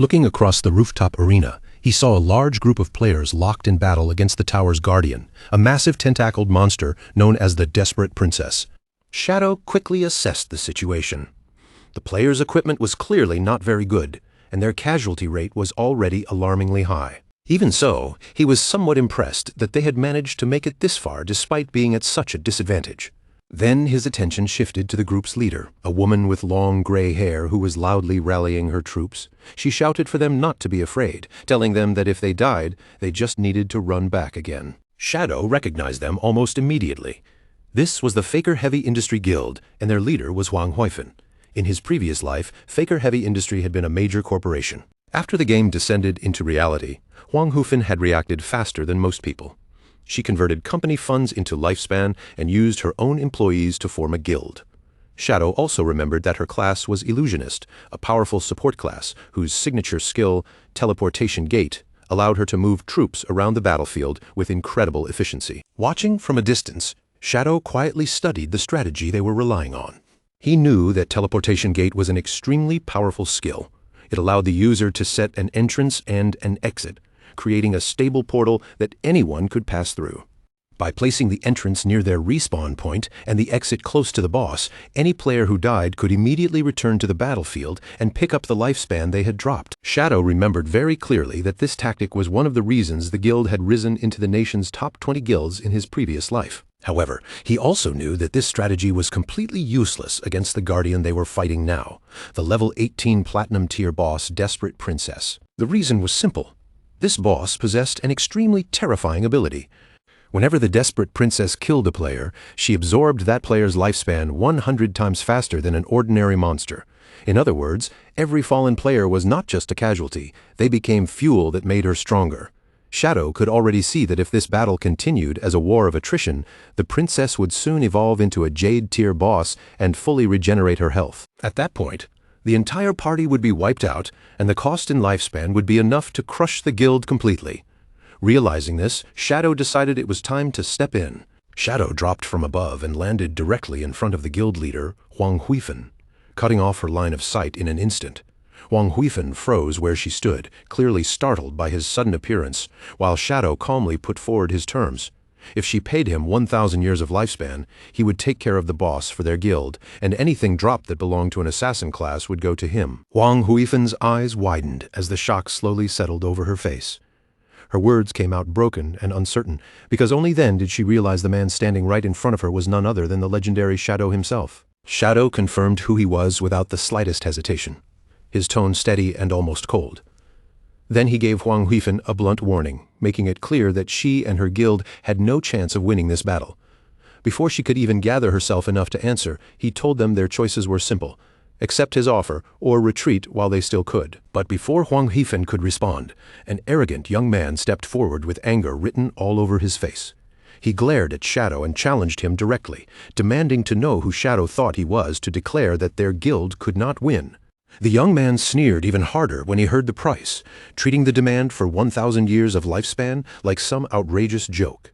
Looking across the rooftop arena, he saw a large group of players locked in battle against the tower's guardian, a massive tentacled monster known as the Desperate Princess. Shadow quickly assessed the situation. The players' equipment was clearly not very good, and their casualty rate was already alarmingly high. Even so, he was somewhat impressed that they had managed to make it this far despite being at such a disadvantage. Then his attention shifted to the group's leader, a woman with long gray hair who was loudly rallying her troops. She shouted for them not to be afraid, telling them that if they died, they just needed to run back again. Shadow recognized them almost immediately. This was the Faker Heavy Industry Guild, and their leader was Huang Huifeng. In his previous life, Faker Heavy Industry had been a major corporation. After the game descended into reality, Huang Huifeng had reacted faster than most people. She converted company funds into lifespan and used her own employees to form a guild. Shadow also remembered that her class was Illusionist, a powerful support class whose signature skill, Teleportation Gate, allowed her to move troops around the battlefield with incredible efficiency. Watching from a distance, Shadow quietly studied the strategy they were relying on. He knew that Teleportation Gate was an extremely powerful skill. It allowed the user to set an entrance and an exit, creating a stable portal that anyone could pass through. By placing the entrance near their respawn point and the exit close to the boss, any player who died could immediately return to the battlefield and pick up the lifespan they had dropped. Shadow remembered very clearly that this tactic was one of the reasons the guild had risen into the nation's top 20 guilds in his previous life. However, he also knew that this strategy was completely useless against the guardian they were fighting now, the level 18 platinum tier boss Desperate Princess. The reason was simple. This boss possessed an extremely terrifying ability. Whenever the Desperate Princess killed a player, she absorbed that player's lifespan 100 times faster than an ordinary monster. In other words, every fallen player was not just a casualty, they became fuel that made her stronger. Shadow could already see that if this battle continued as a war of attrition, the princess would soon evolve into a Jade-tier boss and fully regenerate her health. At that point, the entire party would be wiped out, and the cost in lifespan would be enough to crush the guild completely. Realizing this, Shadow decided it was time to step in. Shadow dropped from above and landed directly in front of the guild leader, Huang Huifan, cutting off her line of sight in an instant. Huang Huifan froze where she stood, clearly startled by his sudden appearance, while Shadow calmly put forward his terms. If she paid him 1,000 years of lifespan, he would take care of the boss for their guild, and anything dropped that belonged to an assassin class would go to him. Huang Huifan's eyes widened as the shock slowly settled over her face. Her words came out broken and uncertain, because only then did she realize the man standing right in front of her was none other than the legendary Shadow himself. Shadow confirmed who he was without the slightest hesitation, his tone steady and almost cold. Then he gave Huang Huifan a blunt warning, making it clear that she and her guild had no chance of winning this battle. Before she could even gather herself enough to answer, he told them their choices were simple: accept his offer, or retreat while they still could. But before Huang Huifan could respond, an arrogant young man stepped forward with anger written all over his face. He glared at Shadow and challenged him directly, demanding to know who Shadow thought he was to declare that their guild could not win. The young man sneered even harder when he heard the price, treating the demand for 1,000 years of lifespan like some outrageous joke.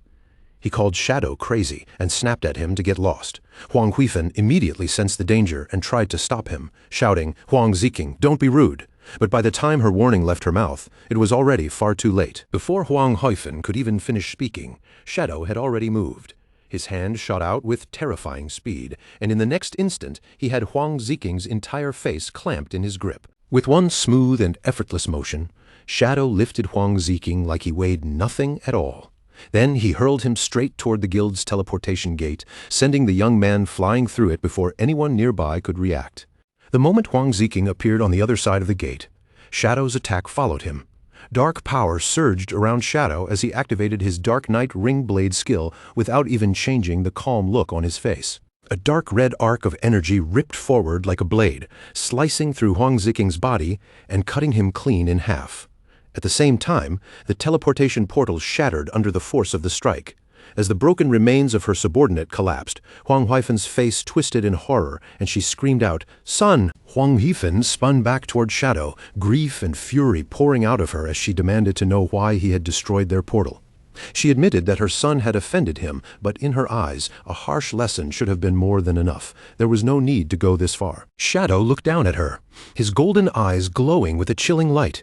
He called Shadow crazy and snapped at him to get lost. Huang Huifan immediately sensed the danger and tried to stop him, shouting, "Huang Ziking, don't be rude." But by the time her warning left her mouth, it was already far too late. Before Huang Huifan could even finish speaking, Shadow had already moved. His hand shot out with terrifying speed, and in the next instant he had Huang Ziking's entire face clamped in his grip. With one smooth and effortless motion, Shadow lifted Huang Ziking like he weighed nothing at all. Then he hurled him straight toward the guild's teleportation gate, sending the young man flying through it before anyone nearby could react. The moment Huang Ziking appeared on the other side of the gate, Shadow's attack followed him. Dark power surged around Shadow as he activated his Dark Knight Ring Blade skill without even changing the calm look on his face. A dark red arc of energy ripped forward like a blade, slicing through Huang Ziking's body and cutting him clean in half. At the same time, the teleportation portal shattered under the force of the strike. As the broken remains of her subordinate collapsed, Huang Huifan's face twisted in horror, and she screamed out, "Son!" Huang Huifan spun back toward Shadow, grief and fury pouring out of her as she demanded to know why he had destroyed their portal. She admitted that her son had offended him, but in her eyes, a harsh lesson should have been more than enough. There was no need to go this far. Shadow looked down at her, his golden eyes glowing with a chilling light.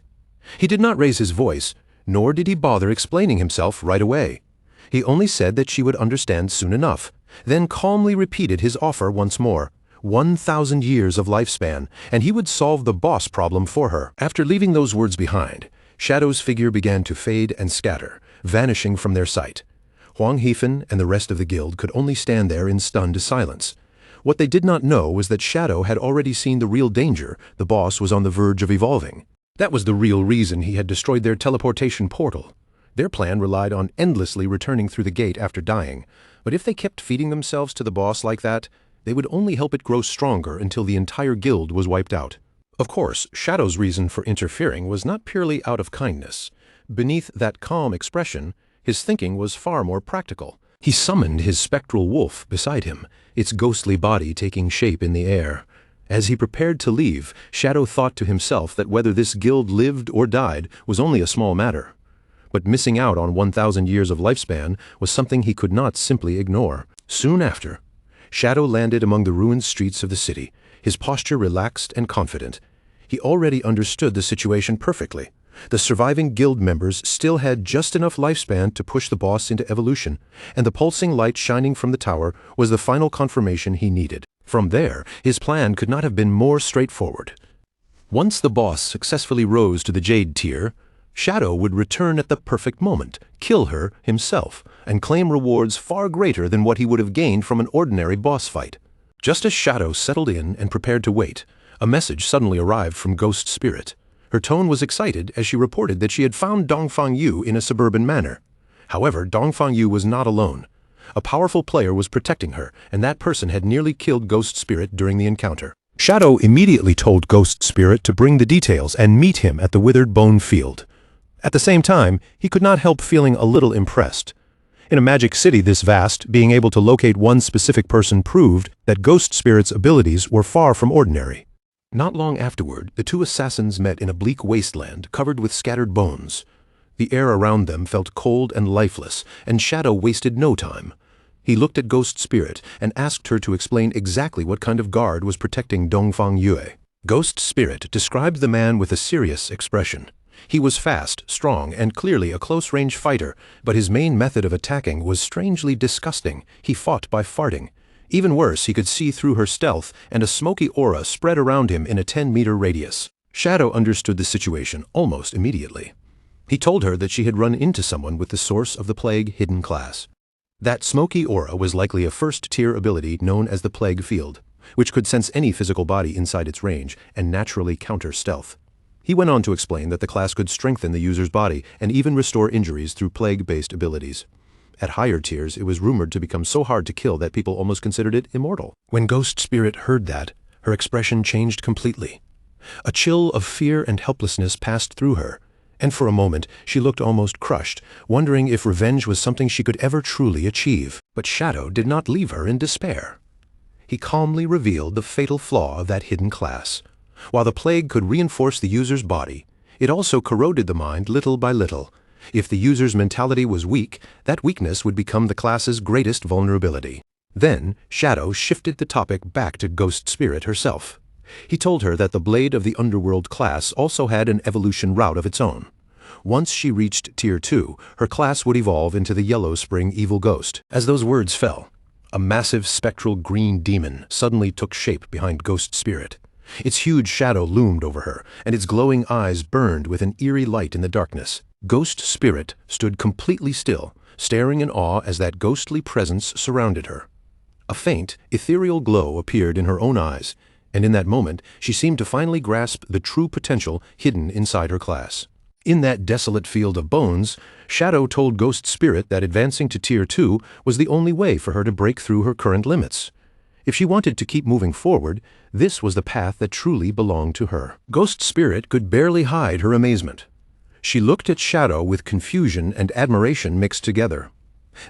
He did not raise his voice, nor did he bother explaining himself right away. He only said that she would understand soon enough, then calmly repeated his offer once more: 1,000 years of lifespan, and he would solve the boss problem for her. After leaving those words behind, Shadow's figure began to fade and scatter, vanishing from their sight. Huang Huifan and the rest of the guild could only stand there in stunned silence. What they did not know was that Shadow had already seen the real danger. The boss was on the verge of evolving. That was the real reason he had destroyed their teleportation portal. Their plan relied on endlessly returning through the gate after dying, but if they kept feeding themselves to the boss like that, they would only help it grow stronger until the entire guild was wiped out. Of course, Shadow's reason for interfering was not purely out of kindness. Beneath that calm expression, his thinking was far more practical. He summoned his spectral wolf beside him, its ghostly body taking shape in the air. As he prepared to leave, Shadow thought to himself that whether this guild lived or died was only a small matter. But missing out on 1,000 years of lifespan was something he could not simply ignore. Soon after, Shadow landed among the ruined streets of the city, his posture relaxed and confident. He already understood the situation perfectly. The surviving guild members still had just enough lifespan to push the boss into evolution, and the pulsing light shining from the tower was the final confirmation he needed. From there, his plan could not have been more straightforward. Once the boss successfully rose to the Jade tier, Shadow would return at the perfect moment, kill her himself, and claim rewards far greater than what he would have gained from an ordinary boss fight. Just as Shadow settled in and prepared to wait, a message suddenly arrived from Ghost Spirit. Her tone was excited as she reported that she had found Dongfang Yu in a suburban manor. However, Dongfang Yu was not alone. A powerful player was protecting her, and that person had nearly killed Ghost Spirit during the encounter. Shadow immediately told Ghost Spirit to bring the details and meet him at the Withered Bone Field. At the same time, he could not help feeling a little impressed. In a magic city this vast, being able to locate one specific person proved that Ghost Spirit's abilities were far from ordinary. Not long afterward, the two assassins met in a bleak wasteland covered with scattered bones. The air around them felt cold and lifeless, and Shadow wasted no time. He looked at Ghost Spirit and asked her to explain exactly what kind of guard was protecting Dongfang Yue. Ghost Spirit described the man with a serious expression. He was fast, strong, and clearly a close-range fighter, but his main method of attacking was strangely disgusting. He fought by farting. Even worse, he could see through her stealth, and a smoky aura spread around him in a 10-meter radius. Shadow understood the situation almost immediately. He told her that she had run into someone with the source of the Plague hidden class. That smoky aura was likely a first-tier ability known as the Plague Field, which could sense any physical body inside its range and naturally counter stealth. He went on to explain that the class could strengthen the user's body and even restore injuries through plague-based abilities. At higher tiers, it was rumored to become so hard to kill that people almost considered it immortal. When Ghost Spirit heard that, her expression changed completely. A chill of fear and helplessness passed through her, and for a moment she looked almost crushed, wondering if revenge was something she could ever truly achieve. But Shadow did not leave her in despair. He calmly revealed the fatal flaw of that hidden class. While the plague could reinforce the user's body, it also corroded the mind little by little. If the user's mentality was weak, that weakness would become the class's greatest vulnerability. Then, Shadow shifted the topic back to Ghost Spirit herself. He told her that the Blade of the Underworld class also had an evolution route of its own. Once she reached Tier 2, her class would evolve into the Yellow Spring Evil Ghost. As those words fell, a massive spectral green demon suddenly took shape behind Ghost Spirit. Its huge shadow loomed over her, and its glowing eyes burned with an eerie light in the darkness. Ghost Spirit stood completely still, staring in awe as that ghostly presence surrounded her. A faint, ethereal glow appeared in her own eyes, and in that moment she seemed to finally grasp the true potential hidden inside her class. In that desolate field of bones, Shadow told Ghost Spirit that advancing to Tier 2 was the only way for her to break through her current limits. If she wanted to keep moving forward, this was the path that truly belonged to her. Ghost Spirit could barely hide her amazement. She looked at Shadow with confusion and admiration mixed together,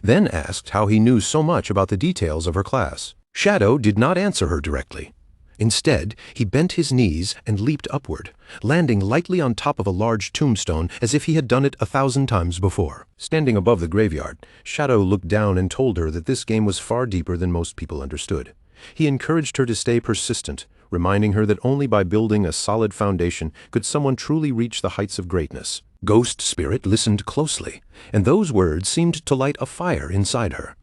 then asked how he knew so much about the details of her class. Shadow did not answer her directly. Instead, he bent his knees and leaped upward, landing lightly on top of a large tombstone as if he had done it 1,000 times before. Standing above the graveyard, Shadow looked down and told her that this game was far deeper than most people understood. He encouraged her to stay persistent, reminding her that only by building a solid foundation could someone truly reach the heights of greatness. Ghost Spirit listened closely, and those words seemed to light a fire inside her.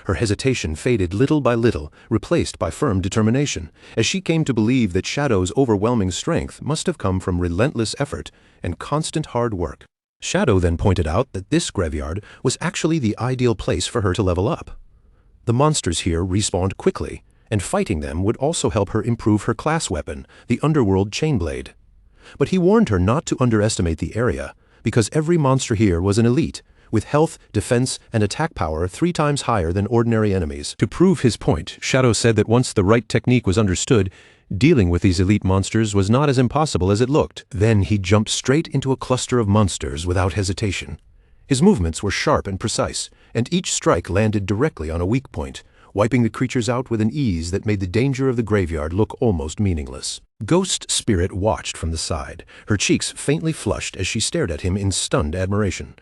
Her hesitation faded little by little, replaced by firm determination, as she came to believe that Shadow's overwhelming strength must have come from relentless effort and constant hard work. Shadow then pointed out that this graveyard was actually the ideal place for her to level up. The monsters here respawned quickly, and fighting them would also help her improve her class weapon, the Underworld Chainblade. But he warned her not to underestimate the area, because every monster here was an elite, with health, defense, and attack power 3 times higher than ordinary enemies. To prove his point, Shadow said that once the right technique was understood, dealing with these elite monsters was not as impossible as it looked. Then he jumped straight into a cluster of monsters without hesitation. His movements were sharp and precise, and each strike landed directly on a weak point, wiping the creatures out with an ease that made the danger of the graveyard look almost meaningless. Ghost Spirit watched from the side, her cheeks faintly flushed as she stared at him in stunned admiration.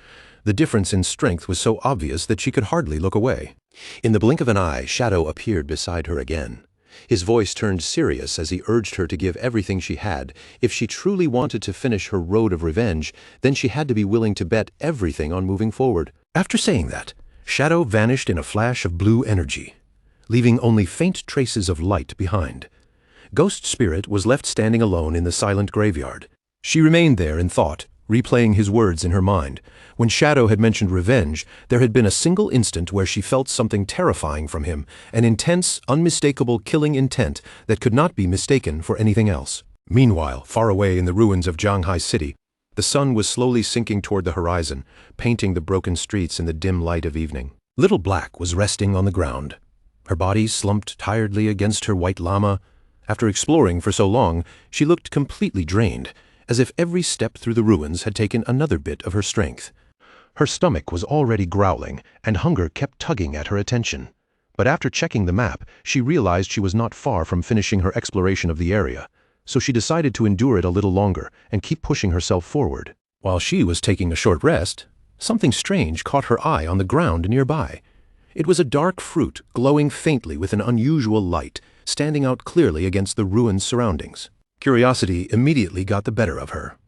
The difference in strength was so obvious that she could hardly look away. In the blink of an eye, Shadow appeared beside her again. His voice turned serious as he urged her to give everything she had. If she truly wanted to finish her road of revenge, then she had to be willing to bet everything on moving forward. After saying that, Shadow vanished in a flash of blue energy, leaving only faint traces of light behind. Ghost Spirit was left standing alone in the silent graveyard. She remained there in thought, replaying his words in her mind. When Shadow had mentioned revenge, there had been a single instant where she felt something terrifying from him, an intense, unmistakable killing intent that could not be mistaken for anything else. Meanwhile, far away in the ruins of Zhanghai City, the sun was slowly sinking toward the horizon, painting the broken streets in the dim light of evening. Little Black was resting on the ground, her body slumped tiredly against her white llama. After exploring for so long, she looked completely drained, as if every step through the ruins had taken another bit of her strength. Her stomach was already growling, and hunger kept tugging at her attention. But after checking the map, she realized she was not far from finishing her exploration of the area, so she decided to endure it a little longer and keep pushing herself forward. While she was taking a short rest, something strange caught her eye on the ground nearby. It was a dark fruit glowing faintly with an unusual light, standing out clearly against the ruined surroundings. Curiosity immediately got the better of her.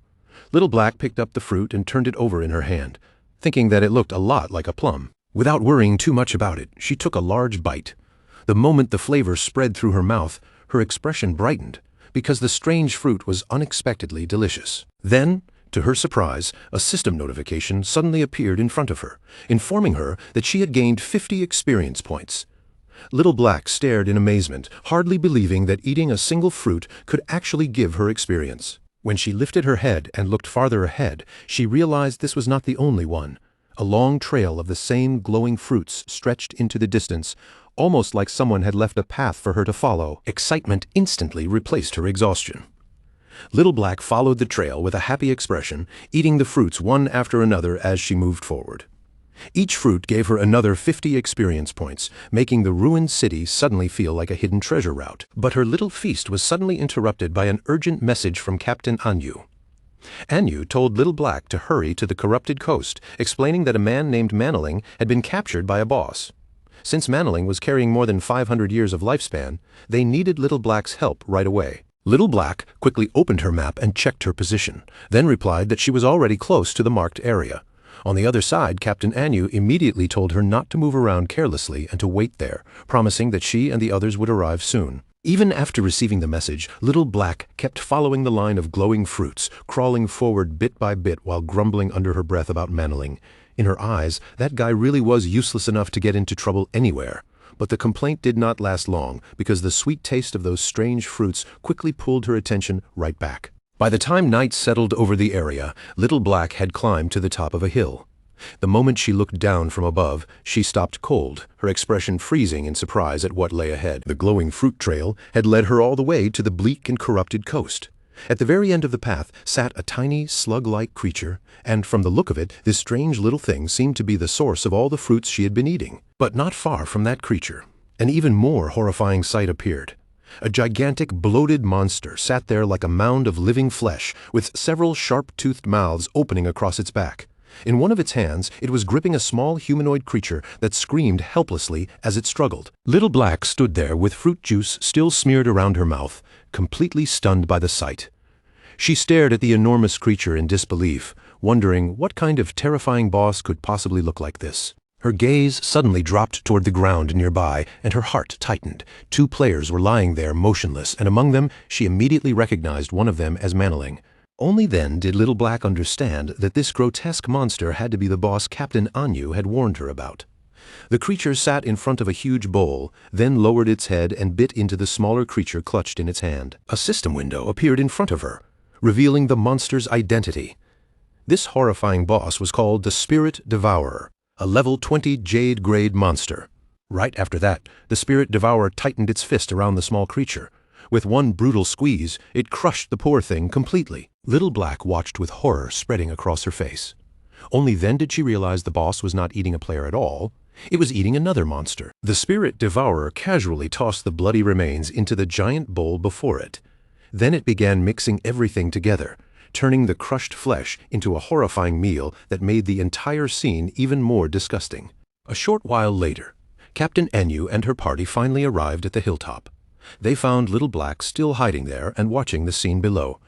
Little Black picked up the fruit and turned it over in her hand, thinking that it looked a lot like a plum. Without worrying too much about it, she took a large bite. The moment the flavor spread through her mouth, her expression brightened, because the strange fruit was unexpectedly delicious. Then, to her surprise, a system notification suddenly appeared in front of her, informing her that she had gained 50 experience points. Little Black stared in amazement, hardly believing that eating a single fruit could actually give her experience. When she lifted her head and looked farther ahead, she realized this was not the only one. A long trail of the same glowing fruits stretched into the distance, almost like someone had left a path for her to follow. Excitement instantly replaced her exhaustion. Little Black followed the trail with a happy expression, eating the fruits one after another as she moved forward. Each fruit gave her another 50 experience points, making the ruined city suddenly feel like a hidden treasure route. But her little feast was suddenly interrupted by an urgent message from Captain Anyu. Anyu told Little Black to hurry to the corrupted coast, explaining that a man named Manaling had been captured by a boss. Since Manaling was carrying more than 500 years of lifespan, they needed Little Black's help right away. Little Black quickly opened her map and checked her position, then replied that she was already close to the marked area. On the other side, Captain Anyu immediately told her not to move around carelessly and to wait there, promising that she and the others would arrive soon. Even after receiving the message, Little Black kept following the line of glowing fruits, crawling forward bit by bit while grumbling under her breath about Manaling. In her eyes, that guy really was useless enough to get into trouble anywhere. But the complaint did not last long, because the sweet taste of those strange fruits quickly pulled her attention right back. By the time night settled over the area, Little Black had climbed to the top of a hill. The moment she looked down from above, she stopped cold, her expression freezing in surprise at what lay ahead. The glowing fruit trail had led her all the way to the bleak and corrupted coast. At the very end of the path sat a tiny, slug-like creature, and from the look of it, this strange little thing seemed to be the source of all the fruits she had been eating. But not far from that creature, an even more horrifying sight appeared. A gigantic, bloated monster sat there like a mound of living flesh, with several sharp-toothed mouths opening across its back. In one of its hands, it was gripping a small humanoid creature that screamed helplessly as it struggled. Little Black stood there with fruit juice still smeared around her mouth, completely stunned by the sight. She stared at the enormous creature in disbelief, wondering what kind of terrifying boss could possibly look like this. Her gaze suddenly dropped toward the ground nearby, and her heart tightened. 2 players were lying there motionless, and among them she immediately recognized one of them as Manaling. Only then did Little Black understand that this grotesque monster had to be the boss Captain Anyu had warned her about. The creature sat in front of a huge bowl, then lowered its head and bit into the smaller creature clutched in its hand. A system window appeared in front of her, revealing the monster's identity. This horrifying boss was called the Spirit Devourer, a level 20 Jade grade monster. Right after that, the Spirit Devourer tightened its fist around the small creature. With one brutal squeeze, it crushed the poor thing completely. Little Black watched with horror spreading across her face. Only then did she realize the boss was not eating a player at all. It was eating another monster. The Spirit Devourer casually tossed the bloody remains into the giant bowl before it. Then it began mixing everything together, turning the crushed flesh into a horrifying meal that made the entire scene even more disgusting. A short while later, Captain Anyu and her party finally arrived at the hilltop. They found Little Black still hiding there and watching the scene below.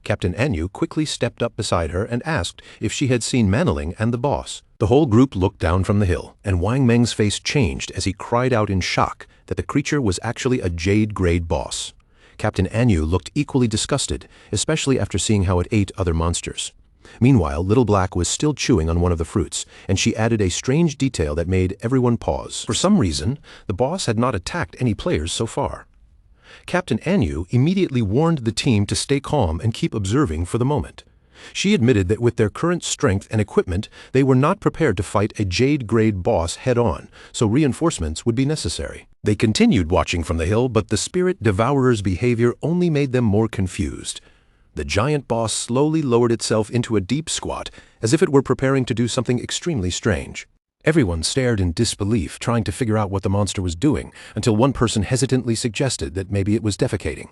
Captain Anu quickly stepped up beside her and asked if she had seen Manling and the boss. The whole group looked down from the hill, and Wang Meng's face changed as he cried out in shock that the creature was actually a jade-grade boss. Captain Anu looked equally disgusted, especially after seeing how it ate other monsters. Meanwhile, Little Black was still chewing on one of the fruits, and she added a strange detail that made everyone pause. For some reason, the boss had not attacked any players so far. Captain Anu immediately warned the team to stay calm and keep observing for the moment. She admitted that with their current strength and equipment, they were not prepared to fight a jade-grade boss head-on, so reinforcements would be necessary. They continued watching from the hill, but the Spirit Devourer's behavior only made them more confused. The giant boss slowly lowered itself into a deep squat, as if it were preparing to do something extremely strange. Everyone stared in disbelief, trying to figure out what the monster was doing, until one person hesitantly suggested that maybe it was defecating.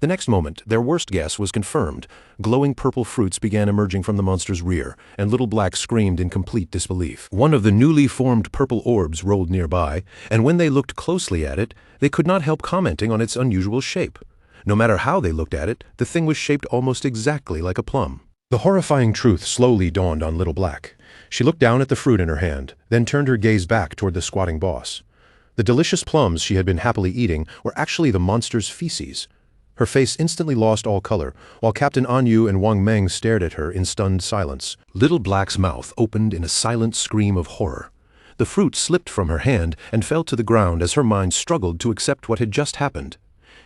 The next moment, their worst guess was confirmed. Glowing purple fruits began emerging from the monster's rear, and Little Black screamed in complete disbelief. One of the newly formed purple orbs rolled nearby, and when they looked closely at it, they could not help commenting on its unusual shape. No matter how they looked at it, the thing was shaped almost exactly like a plum. The horrifying truth slowly dawned on Little Black. She looked down at the fruit in her hand, then turned her gaze back toward the squatting boss. The delicious plums she had been happily eating were actually the monster's feces. Her face instantly lost all color, while Captain Anu and Wang Meng stared at her in stunned silence. Little Black's mouth opened in a silent scream of horror. The fruit slipped from her hand and fell to the ground as her mind struggled to accept what had just happened.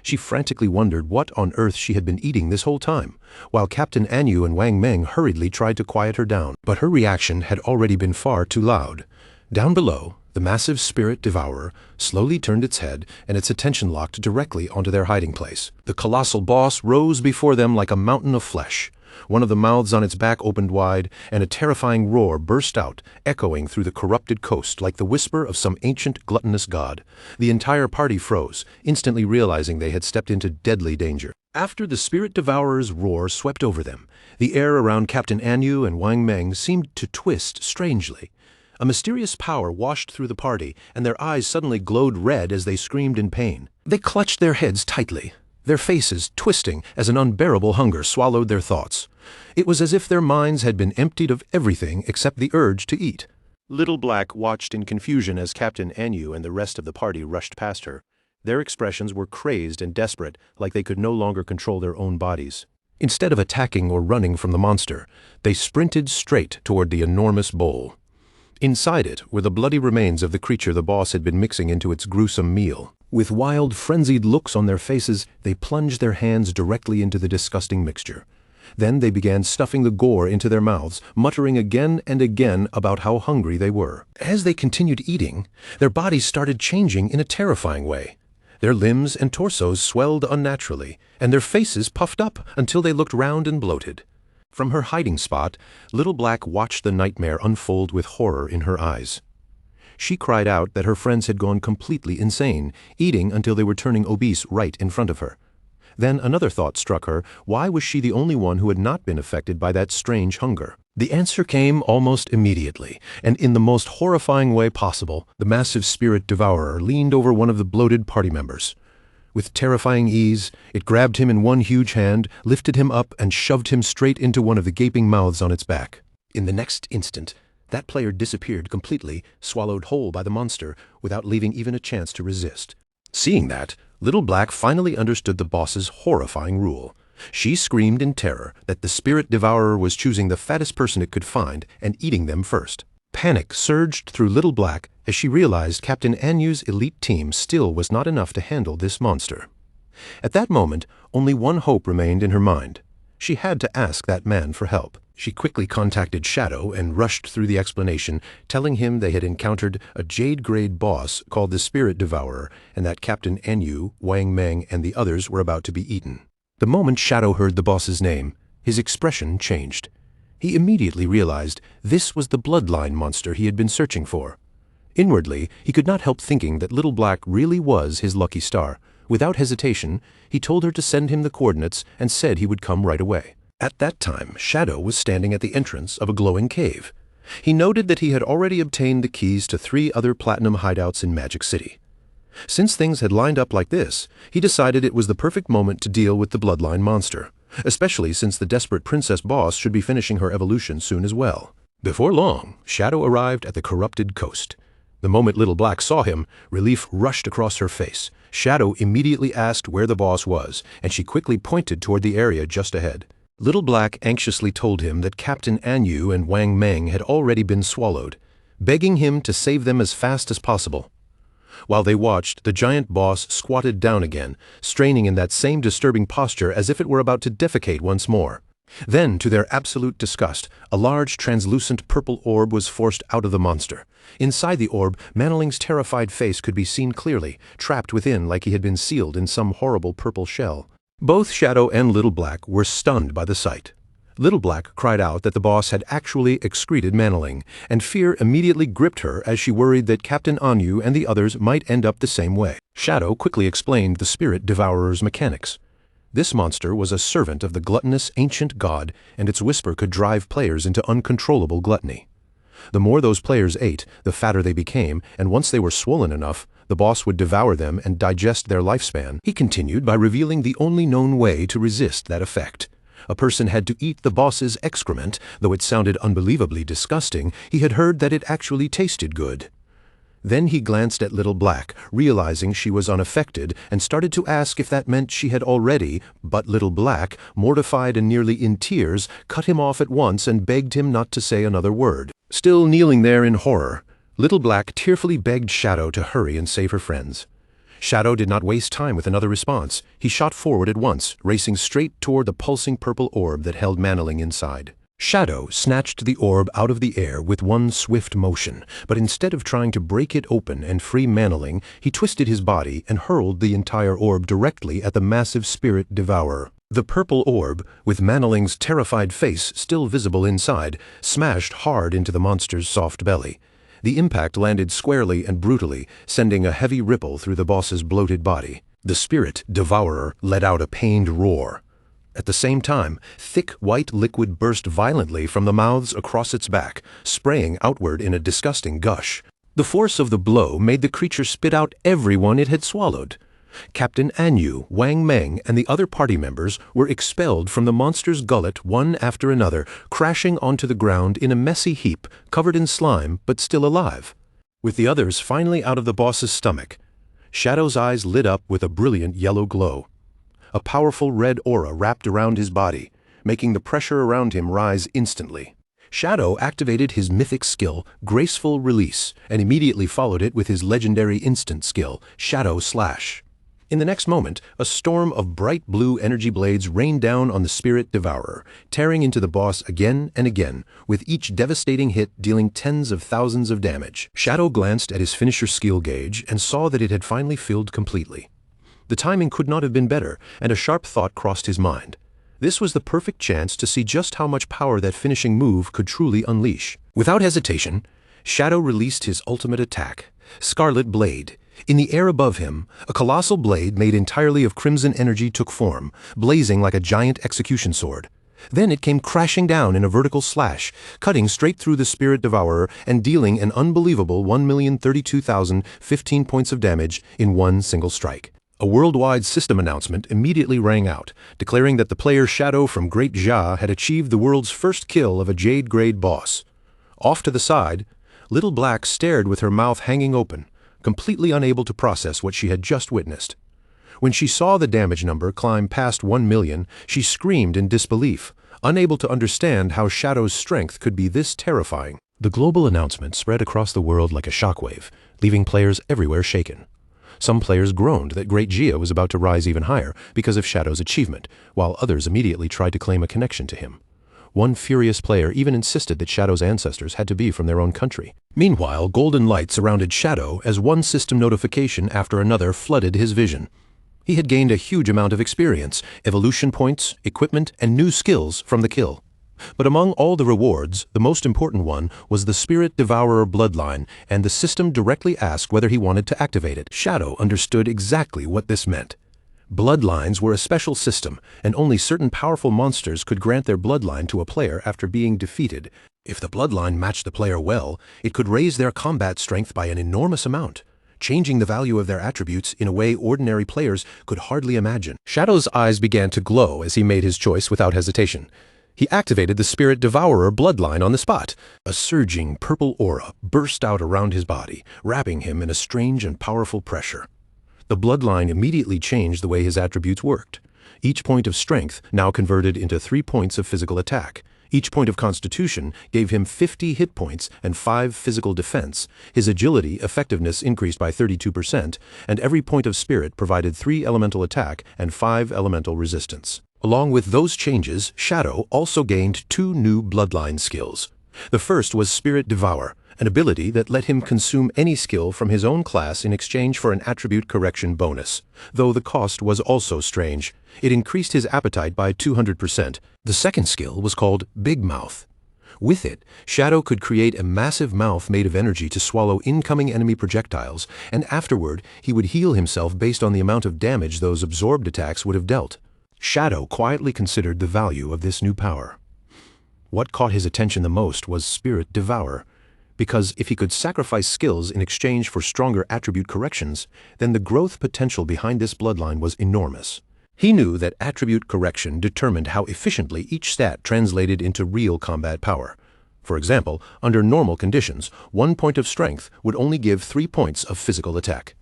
She frantically wondered what on earth she had been eating this whole time, while Captain Anu and Wang Meng hurriedly tried to quiet her down. But her reaction had already been far too loud. Down below, the massive Spirit Devourer slowly turned its head and its attention locked directly onto their hiding place. The colossal boss rose before them like a mountain of flesh. One of the mouths on its back opened wide, and a terrifying roar burst out, echoing through the corrupted coast like the whisper of some ancient gluttonous god. The entire party froze, instantly realizing they had stepped into deadly danger. After the Spirit Devourer's roar swept over them, the air around Captain Anu and Wang Meng seemed to twist strangely. A mysterious power washed through the party, and their eyes suddenly glowed red as they screamed in pain. They clutched their heads tightly, their faces twisting as an unbearable hunger swallowed their thoughts. It was as if their minds had been emptied of everything except the urge to eat. Little Black watched in confusion as Captain Anu and the rest of the party rushed past her. Their expressions were crazed and desperate, like they could no longer control their own bodies. Instead of attacking or running from the monster, they sprinted straight toward the enormous bowl. Inside it were the bloody remains of the creature the boss had been mixing into its gruesome meal. With wild, frenzied looks on their faces, they plunged their hands directly into the disgusting mixture. Then they began stuffing the gore into their mouths, muttering again and again about how hungry they were. As they continued eating, their bodies started changing in a terrifying way. Their limbs and torsos swelled unnaturally, and their faces puffed up until they looked round and bloated. From her hiding spot, Little Black watched the nightmare unfold with horror in her eyes. She cried out that her friends had gone completely insane, eating until they were turning obese right in front of her. Then another thought struck her: why was she the only one who had not been affected by that strange hunger? The answer came almost immediately, and in the most horrifying way possible. The massive Spirit Devourer leaned over one of the bloated party members. With terrifying ease, it grabbed him in one huge hand, lifted him up, and shoved him straight into one of the gaping mouths on its back. In the next instant, that player disappeared completely, swallowed whole by the monster, without leaving even a chance to resist. Seeing that, Little Black finally understood the boss's horrifying rule. She screamed in terror that the Spirit Devourer was choosing the fattest person it could find and eating them first. Panic surged through Little Black as she realized Captain Anu's elite team still was not enough to handle this monster. At that moment, only one hope remained in her mind. She had to ask that man for help. She quickly contacted Shadow and rushed through the explanation, telling him they had encountered a jade-grade boss called the Spirit Devourer and that Captain Anu, Wang Meng, and the others were about to be eaten. The moment Shadow heard the boss's name, his expression changed. He immediately realized this was the bloodline monster he had been searching for. Inwardly, he could not help thinking that Little Black really was his lucky star. Without hesitation, he told her to send him the coordinates and said he would come right away. At that time, Shadow was standing at the entrance of a glowing cave. He noted that he had already obtained the keys to 3 other platinum hideouts in Magic City. Since things had lined up like this, he decided it was the perfect moment to deal with the bloodline monster, especially since the desperate princess boss should be finishing her evolution soon as well. Before long, Shadow arrived at the corrupted coast. The moment Little Black saw him, relief rushed across her face. Shadow immediately asked where the boss was, and she quickly pointed toward the area just ahead. Little Black anxiously told him that Captain Anyu and Wang Meng had already been swallowed, begging him to save them as fast as possible. While they watched, the giant boss squatted down again, straining in that same disturbing posture as if it were about to defecate once more. Then, to their absolute disgust, a large translucent purple orb was forced out of the monster. Inside the orb, Manoling's terrified face could be seen clearly, trapped within like he had been sealed in some horrible purple shell. Both Shadow and Little Black were stunned by the sight. Little Black cried out that the boss had actually excreted Manoling, and fear immediately gripped her as she worried that Captain Anyu and the others might end up the same way. Shadow quickly explained the Spirit Devourer's mechanics. This monster was a servant of the gluttonous ancient god, and its whisper could drive players into uncontrollable gluttony. The more those players ate, the fatter they became, and once they were swollen enough, the boss would devour them and digest their lifespan. He continued by revealing the only known way to resist that effect. A person had to eat the boss's excrement. Though it sounded unbelievably disgusting, he had heard that it actually tasted good. Then he glanced at Little Black, realizing she was unaffected, and started to ask if that meant she had already, but Little Black, mortified and nearly in tears, cut him off at once and begged him not to say another word. Still kneeling there in horror, Little Black tearfully begged Shadow to hurry and save her friends. Shadow did not waste time with another response. He shot forward at once, racing straight toward the pulsing purple orb that held Manoling inside. Shadow snatched the orb out of the air with one swift motion, but instead of trying to break it open and free Manoling, he twisted his body and hurled the entire orb directly at the massive Spirit Devourer. The purple orb, with Manoling's terrified face still visible inside, smashed hard into the monster's soft belly. The impact landed squarely and brutally, sending a heavy ripple through the boss's bloated body. The Spirit Devourer let out a pained roar. At the same time, thick white liquid burst violently from the mouths across its back, spraying outward in a disgusting gush. The force of the blow made the creature spit out everyone it had swallowed. Captain Anyu, Wang Meng, and the other party members were expelled from the monster's gullet one after another, crashing onto the ground in a messy heap, covered in slime, but still alive. With the others finally out of the boss's stomach, Shadow's eyes lit up with a brilliant yellow glow. A powerful red aura wrapped around his body, making the pressure around him rise instantly. Shadow activated his mythic skill, Graceful Release, and immediately followed it with his legendary instant skill, Shadow Slash. In the next moment, a storm of bright blue energy blades rained down on the Spirit Devourer, tearing into the boss again and again, with each devastating hit dealing tens of thousands of damage. Shadow glanced at his finisher skill gauge and saw that it had finally filled completely. The timing could not have been better, and a sharp thought crossed his mind. This was the perfect chance to see just how much power that finishing move could truly unleash. Without hesitation, Shadow released his ultimate attack, Scarlet Blade. In the air above him, a colossal blade made entirely of crimson energy took form, blazing like a giant execution sword. Then it came crashing down in a vertical slash, cutting straight through the Spirit Devourer and dealing an unbelievable 1,032,015 points of damage in one single strike. A worldwide system announcement immediately rang out, declaring that the player Shadow from Great Jia had achieved the world's first kill of a Jade-grade boss. Off to the side, Little Black stared with her mouth hanging open, completely unable to process what she had just witnessed. When she saw the damage number climb past 1 million, she screamed in disbelief, unable to understand how Shadow's strength could be this terrifying. The global announcement spread across the world like a shockwave, leaving players everywhere shaken. Some players groaned that Great Jia was about to rise even higher because of Shadow's achievement, while others immediately tried to claim a connection to him. One furious player even insisted that Shadow's ancestors had to be from their own country. Meanwhile, golden light surrounded Shadow as one system notification after another flooded his vision. He had gained a huge amount of experience, evolution points, equipment, and new skills from the kill. But among all the rewards, the most important one was the Spirit Devourer bloodline, and the system directly asked whether he wanted to activate it. Shadow understood exactly what this meant. Bloodlines were a special system, and only certain powerful monsters could grant their bloodline to a player after being defeated. If the bloodline matched the player well, it could raise their combat strength by an enormous amount. changing the value of their attributes in a way ordinary players could hardly imagine. Shadow's eyes began to glow as he made his choice without hesitation. He activated the Spirit Devourer bloodline on the spot. A surging purple aura burst out around his body, wrapping him in a strange and powerful pressure. The bloodline immediately changed the way his attributes worked. Each point of strength now converted into 3 points of physical attack. Each point of constitution gave him 50 hit points and 5 physical defense. His agility effectiveness increased by 32%, and every point of spirit provided 3 elemental attack and 5 elemental resistance. Along with those changes, Shadow also gained 2 new bloodline skills. The first was Spirit Devour, an ability that let him consume any skill from his own class in exchange for an attribute correction bonus, though the cost was also strange. It increased his appetite by 200%. The second skill was called Big Mouth. With it, Shadow could create a massive mouth made of energy to swallow incoming enemy projectiles, and afterward he would heal himself based on the amount of damage those absorbed attacks would have dealt. Shadow quietly considered the value of this new power. What caught his attention the most was Spirit Devour, because if he could sacrifice skills in exchange for stronger attribute corrections, then the growth potential behind this bloodline was enormous. He knew that attribute correction determined how efficiently each stat translated into real combat power. For example, under normal conditions, 1 point of strength would only give 3 points of physical attack.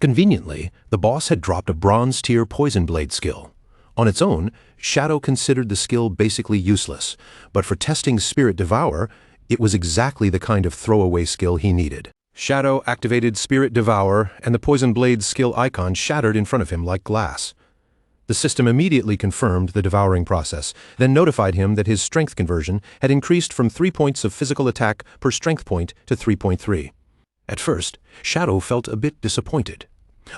Conveniently, the boss had dropped a bronze tier Poison Blade skill. On its own, Shadow considered the skill basically useless, but for testing Spirit Devour, it was exactly the kind of throwaway skill he needed. Shadow activated Spirit Devour, and the Poison Blade skill icon shattered in front of him like glass. The system immediately confirmed the devouring process, then notified him that his strength conversion had increased from 3 points of physical attack per strength point to 3.3. At first, Shadow felt a bit disappointed.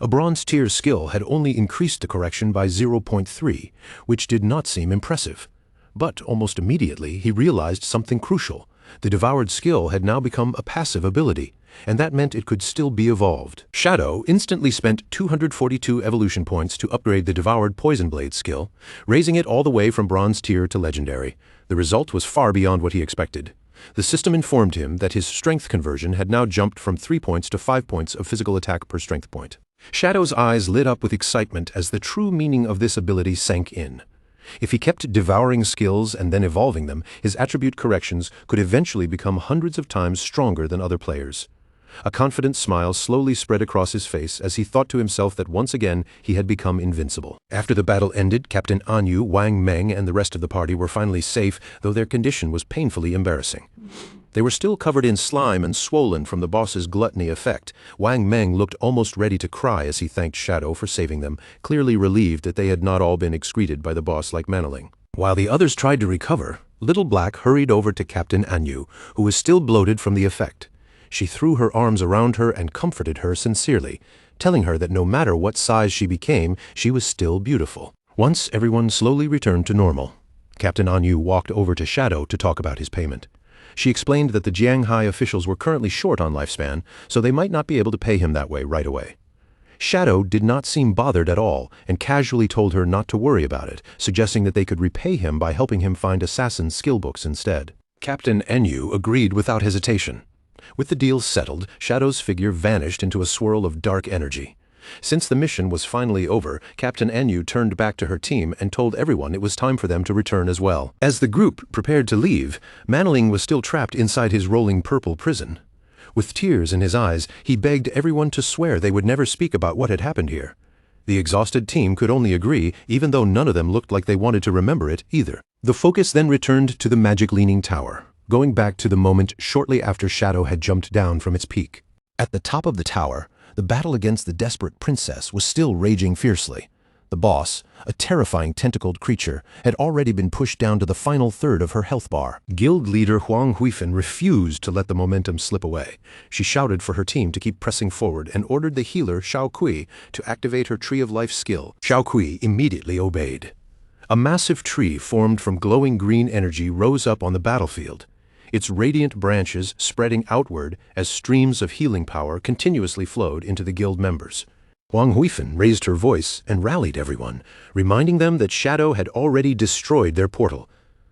A bronze tier skill had only increased the correction by 0.3, which did not seem impressive. But almost immediately he realized something crucial. The devoured skill had now become a passive ability, and that meant it could still be evolved. Shadow instantly spent 242 evolution points to upgrade the devoured Poison Blade skill, raising it all the way from bronze tier to legendary. The result was far beyond what he expected. The system informed him that his strength conversion had now jumped from 3 points to 5 points of physical attack per strength point. Shadow's eyes lit up with excitement as the true meaning of this ability sank in. If he kept devouring skills and then evolving them, his attribute corrections could eventually become hundreds of times stronger than other players. A confident smile slowly spread across his face as he thought to himself that once again he had become invincible. After the battle ended, Captain Anyu, Wang Meng, and the rest of the party were finally safe, though their condition was painfully embarrassing. They were still covered in slime and swollen from the boss's gluttony effect. Wang Meng looked almost ready to cry as he thanked Shadow for saving them, clearly relieved that they had not all been excreted by the boss like Manling. While the others tried to recover, Little Black hurried over to Captain Anyu, who was still bloated from the effect. She threw her arms around her and comforted her sincerely, telling her that no matter what size she became, she was still beautiful. Once everyone slowly returned to normal, Captain Anyu walked over to Shadow to talk about his payment. She explained that the Jianghai officials were currently short on lifespan, so they might not be able to pay him that way right away. Shadow did not seem bothered at all and casually told her not to worry about it, suggesting that they could repay him by helping him find assassin skill books instead. Captain Anyu agreed without hesitation. With the deal settled, Shadow's figure vanished into a swirl of dark energy. Since the mission was finally over, Captain Anyu turned back to her team and told everyone it was time for them to return as well. As the group prepared to leave, Manling was still trapped inside his rolling purple prison. With tears in his eyes, he begged everyone to swear they would never speak about what had happened here. The exhausted team could only agree, even though none of them looked like they wanted to remember it either. The focus then returned to the Magic Leaning Tower, going back to the moment shortly after Shadow had jumped down from its peak. At the top of the tower, the battle against the desperate princess was still raging fiercely. The boss, a terrifying tentacled creature, had already been pushed down to the final third of her health bar. Guild leader Huang Huifan refused to let the momentum slip away. She shouted for her team to keep pressing forward and ordered the healer Xiao Kui to activate her Tree of Life skill. Xiao Kui immediately obeyed. A massive tree formed from glowing green energy rose up on the battlefield, its radiant branches spreading outward as streams of healing power continuously flowed into the guild members. Huang Huifan raised her voice and rallied everyone, reminding them that Shadow had already destroyed their portal.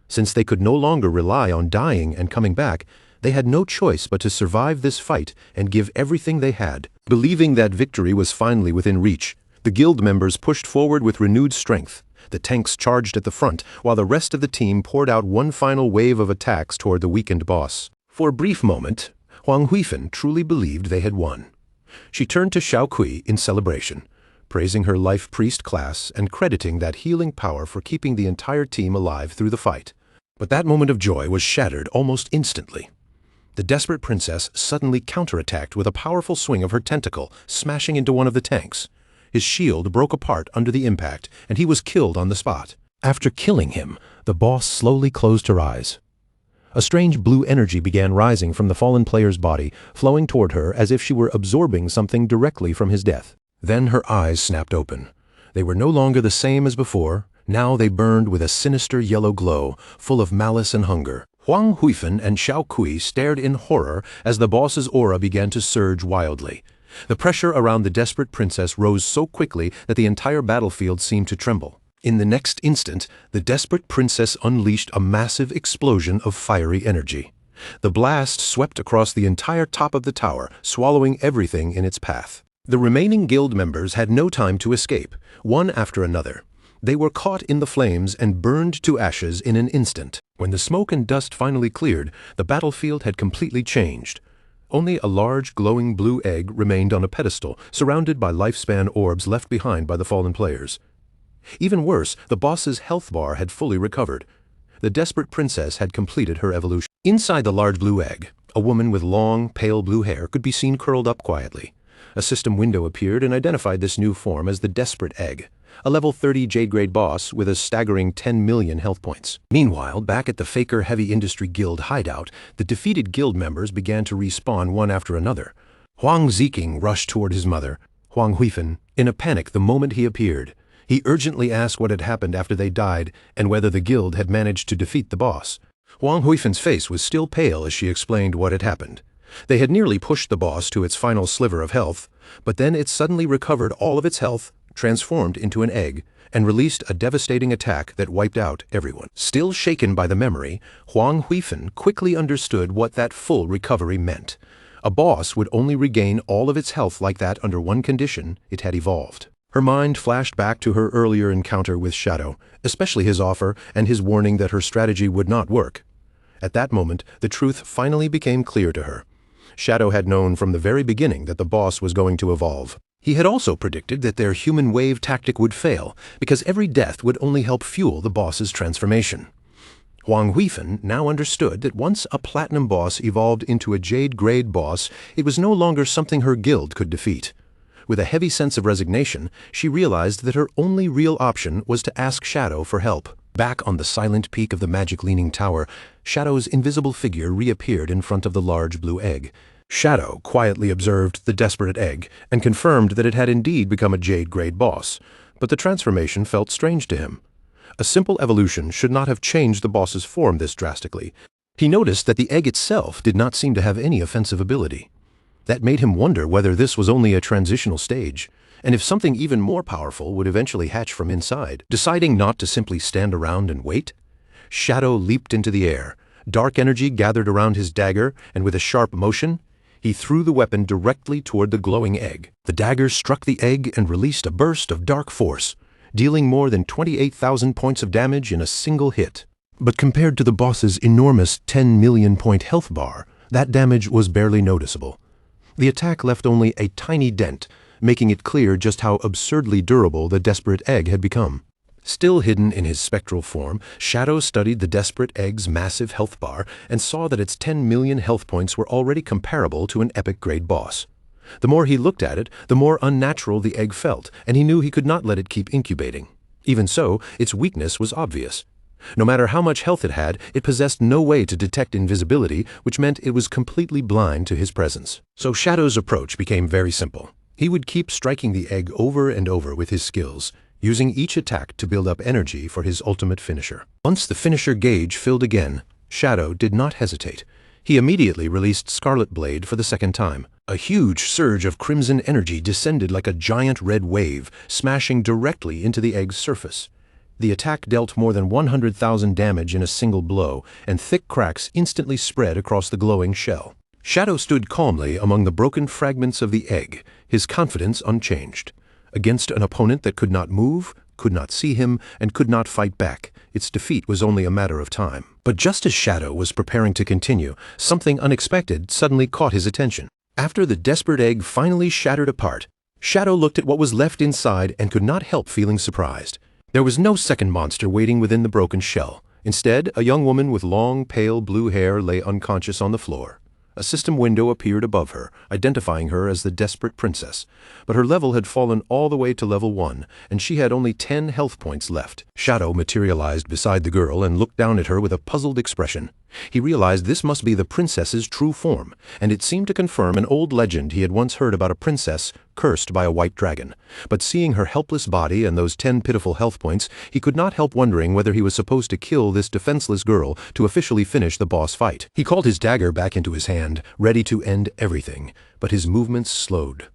Since they could no longer rely on dying and coming back, They had no choice but to survive this fight and give everything they had. Believing that victory was finally within reach, the guild members pushed forward with renewed strength. The tanks charged at the front, while the rest of the team poured out one final wave of attacks toward the weakened boss. For a brief moment, Huang Huifeng truly believed they had won. She turned to Xiao Kui in celebration, praising her life priest class and crediting that healing power for keeping the entire team alive through the fight. But that moment of joy was shattered almost instantly. The desperate princess suddenly counterattacked with a powerful swing of her tentacle, smashing into one of the tanks. His shield broke apart under the impact, and he was killed on the spot. After killing him, the boss slowly closed her eyes. A strange blue energy began rising from the fallen player's body, flowing toward her as if she were absorbing something directly from his death. Then her eyes snapped open. They were no longer the same as before. Now they burned with a sinister yellow glow, full of malice and hunger. Huang Huifeng and Xiao Kui stared in horror as the boss's aura began to surge wildly. The pressure around the desperate princess rose so quickly that the entire battlefield seemed to tremble. In the next instant, the desperate princess unleashed a massive explosion of fiery energy. The blast swept across the entire top of the tower, swallowing everything in its path. The remaining guild members had no time to escape, one after another. They were caught in the flames and burned to ashes in an instant. When the smoke and dust finally cleared, the battlefield had completely changed. Only a large glowing blue egg remained on a pedestal, surrounded by lifespan orbs left behind by the fallen players. Even worse, the boss's health bar had fully recovered. The desperate princess had completed her evolution. Inside the large blue egg, a woman with long, pale blue hair could be seen curled up quietly. A system window appeared and identified this new form as the Desperate Egg, a level 30 Jade-grade boss with a staggering 10 million health points. Meanwhile, back at the Faker Heavy Industry Guild hideout, the defeated guild members began to respawn one after another. Huang Ziqing rushed toward his mother, Huang Huifeng, in a panic the moment he appeared. He urgently asked what had happened after they died and whether the guild had managed to defeat the boss. Huang Huifeng's face was still pale as she explained what had happened. They had nearly pushed the boss to its final sliver of health, but then it suddenly recovered all of its health, transformed into an egg, and released a devastating attack that wiped out everyone. Still shaken by the memory, Huang Huifeng quickly understood what that full recovery meant. A boss would only regain all of its health like that under one condition: it had evolved. Her mind flashed back to her earlier encounter with Shadow, especially his offer and his warning that her strategy would not work. At that moment, the truth finally became clear to her. Shadow had known from the very beginning that the boss was going to evolve. He had also predicted that their human wave tactic would fail, because every death would only help fuel the boss's transformation. Huang Huifeng now understood that once a platinum boss evolved into a jade-grade boss, it was no longer something her guild could defeat. With a heavy sense of resignation, she realized that her only real option was to ask Shadow for help. Back on the silent peak of the magic-leaning tower, Shadow's invisible figure reappeared in front of the large blue egg. Shadow quietly observed the Desperate Egg and confirmed that it had indeed become a jade-grade boss, but the transformation felt strange to him. A simple evolution should not have changed the boss's form this drastically. He noticed that the egg itself did not seem to have any offensive ability. That made him wonder whether this was only a transitional stage, and if something even more powerful would eventually hatch from inside. Deciding not to simply stand around and wait, Shadow leaped into the air. Dark energy gathered around his dagger, and with a sharp motion, he threw the weapon directly toward the glowing egg. The dagger struck the egg and released a burst of dark force, dealing more than 28,000 points of damage in a single hit. But compared to the boss's enormous 10 million point health bar, that damage was barely noticeable. The attack left only a tiny dent, making it clear just how absurdly durable the Desperate Egg had become. Still hidden in his spectral form, Shadow studied the Desperate Egg's massive health bar and saw that its 10 million health points were already comparable to an epic-grade boss. The more he looked at it, the more unnatural the egg felt, and he knew he could not let it keep incubating. Even so, its weakness was obvious. No matter how much health it had, it possessed no way to detect invisibility, which meant it was completely blind to his presence. So Shadow's approach became very simple. He would keep striking the egg over and over with his skills, using each attack to build up energy for his ultimate finisher. Once the finisher gauge filled again, Shadow did not hesitate. He immediately released Scarlet Blade for the second time. A huge surge of crimson energy descended like a giant red wave, smashing directly into the egg's surface. The attack dealt more than 100,000 damage in a single blow, and thick cracks instantly spread across the glowing shell. Shadow stood calmly among the broken fragments of the egg, his confidence unchanged. Against an opponent that could not move, could not see him, and could not fight back, its defeat was only a matter of time. But just as Shadow was preparing to continue, something unexpected suddenly caught his attention. After the desperate egg finally shattered apart, Shadow looked at what was left inside and could not help feeling surprised. There was no second monster waiting within the broken shell. Instead, a young woman with long, pale blue hair lay unconscious on the floor. A system window appeared above her, identifying her as the desperate princess. But her level had fallen all the way to level 1, and she had only 10 health points left. Shadow materialized beside the girl and looked down at her with a puzzled expression. He realized this must be the princess's true form, and it seemed to confirm an old legend he had once heard about a princess cursed by a white dragon. But seeing her helpless body and those 10 pitiful health points, he could not help wondering whether he was supposed to kill this defenseless girl to officially finish the boss fight. He called his dagger back into his hand, ready to end everything, but his movements slowed.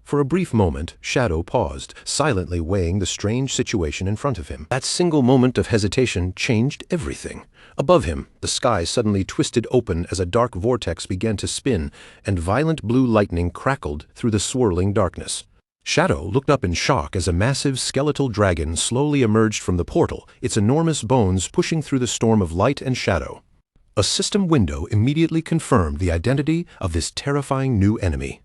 For a brief moment, Shadow paused, silently weighing the strange situation in front of him. That single moment of hesitation changed everything. Above him, the sky suddenly twisted open as a dark vortex began to spin, and violent blue lightning crackled through the swirling darkness. Shadow looked up in shock as a massive skeletal dragon slowly emerged from the portal, its enormous bones pushing through the storm of light and shadow. A system window immediately confirmed the identity of this terrifying new enemy.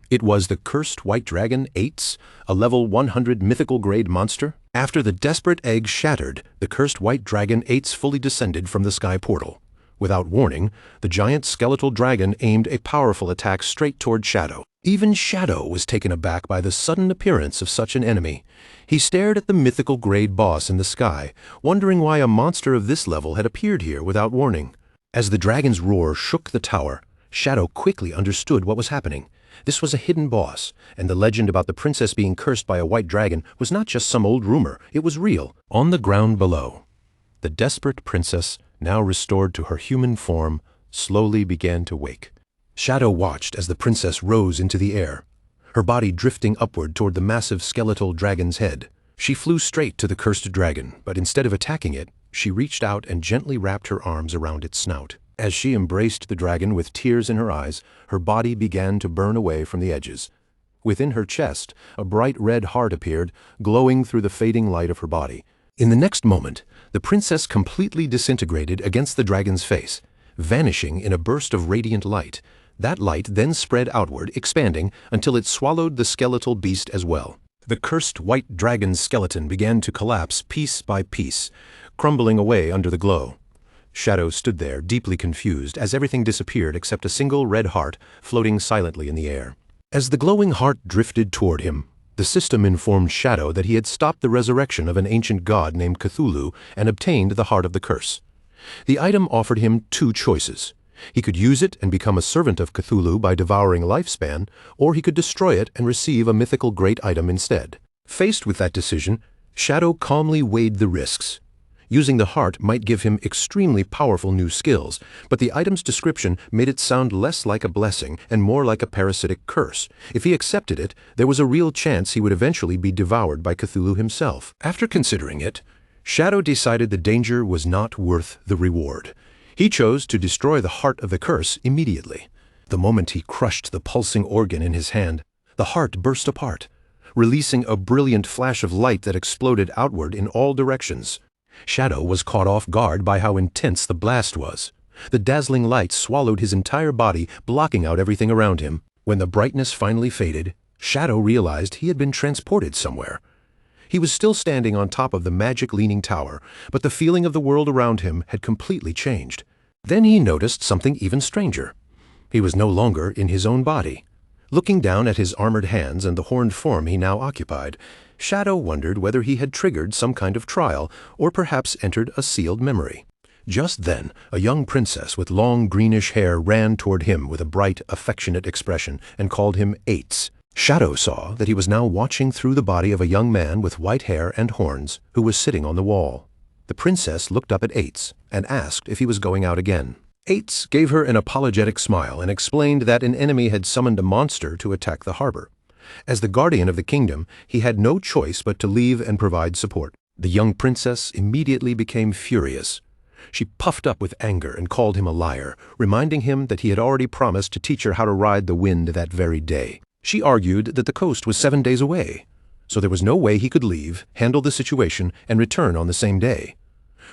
It was the cursed white dragon Ates, a level 100 mythical grade monster. After the desperate egg shattered, the cursed white dragon Ates fully descended from the sky portal. Without warning, the giant skeletal dragon aimed a powerful attack straight toward Shadow. Even Shadow was taken aback by the sudden appearance of such an enemy. He stared at the mythical grade boss in the sky, wondering why a monster of this level had appeared here without warning. As the dragon's roar shook the tower, Shadow quickly understood what was happening. This was a hidden boss, and the legend about the princess being cursed by a white dragon was not just some old rumor, it was real. On the ground below, the desperate princess, now restored to her human form, slowly began to wake. Shadow watched as the princess rose into the air, her body drifting upward toward the massive skeletal dragon's head. She flew straight to the cursed dragon, but instead of attacking it, she reached out and gently wrapped her arms around its snout. As she embraced the dragon with tears in her eyes, her body began to burn away from the edges. Within her chest, a bright red heart appeared, glowing through the fading light of her body. In the next moment, the princess completely disintegrated against the dragon's face, vanishing in a burst of radiant light. That light then spread outward, expanding until it swallowed the skeletal beast as well. The cursed white dragon's skeleton began to collapse piece by piece, crumbling away under the glow. Shadow stood there, deeply confused, as everything disappeared except a single red heart floating silently in the air. As the glowing heart drifted toward him, the system informed Shadow that he had stopped the resurrection of an ancient god named Cthulhu and obtained the heart of the curse. The item offered him 2 choices. He could use it and become a servant of Cthulhu by devouring lifespan, or he could destroy it and receive a mythical great item instead. Faced with that decision, Shadow calmly weighed the risks. Using the heart might give him extremely powerful new skills, but the item's description made it sound less like a blessing and more like a parasitic curse. If he accepted it, there was a real chance he would eventually be devoured by Cthulhu himself. After considering it, Shadow decided the danger was not worth the reward. He chose to destroy the heart of the curse immediately. The moment he crushed the pulsing organ in his hand, the heart burst apart, releasing a brilliant flash of light that exploded outward in all directions. Shadow was caught off guard by how intense the blast was. The dazzling light swallowed his entire body, blocking out everything around him. When the brightness finally faded, Shadow realized he had been transported somewhere. He was still standing on top of the magic leaning tower, but the feeling of the world around him had completely changed. Then he noticed something even stranger. He was no longer in his own body. Looking down at his armored hands and the horned form he now occupied, Shadow wondered whether he had triggered some kind of trial or perhaps entered a sealed memory. Just then, a young princess with long greenish hair ran toward him with a bright, affectionate expression and called him Ates. Shadow saw that he was now watching through the body of a young man with white hair and horns who was sitting on the wall. The princess looked up at Ates and asked if he was going out again. Ates gave her an apologetic smile and explained that an enemy had summoned a monster to attack the harbor. As the guardian of the kingdom, he had no choice but to leave and provide support. The young princess immediately became furious. She puffed up with anger and called him a liar, reminding him that he had already promised to teach her how to ride the wind that very day. She argued that the coast was 7 days away, so there was no way he could leave, handle the situation, and return on the same day.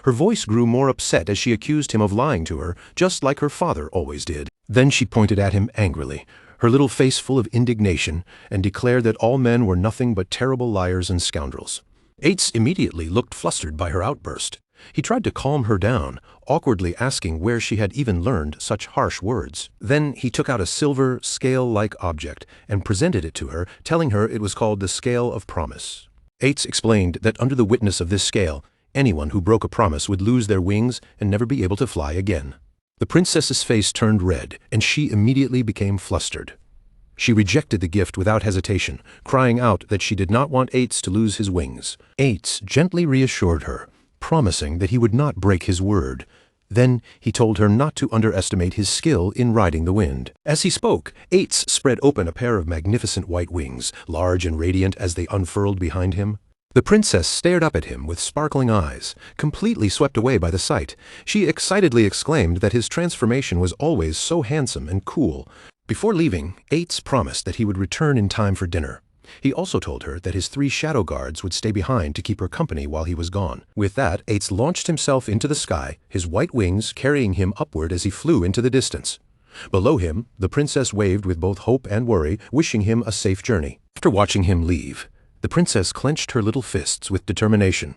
Her voice grew more upset as she accused him of lying to her, just like her father always did. Then she pointed at him angrily, her little face full of indignation, and declared that all men were nothing but terrible liars and scoundrels. Ates immediately looked flustered by her outburst. He tried to calm her down, awkwardly asking where she had even learned such harsh words. Then he took out a silver, scale-like object and presented it to her, telling her it was called the Scale of Promise. Ates explained that under the witness of this scale, anyone who broke a promise would lose their wings and never be able to fly again. The princess's face turned red, and she immediately became flustered. She rejected the gift without hesitation, crying out that she did not want Ates to lose his wings. Ates gently reassured her, promising that he would not break his word. Then he told her not to underestimate his skill in riding the wind. As he spoke, Ates spread open a pair of magnificent white wings, large and radiant as they unfurled behind him. The princess stared up at him with sparkling eyes, completely swept away by the sight. She excitedly exclaimed that his transformation was always so handsome and cool. Before leaving, Ates promised that he would return in time for dinner. He also told her that his 3 shadow guards would stay behind to keep her company while he was gone. With that, Ates launched himself into the sky, his white wings carrying him upward as he flew into the distance. Below him, the princess waved with both hope and worry, wishing him a safe journey. After watching him leave, the princess clenched her little fists with determination.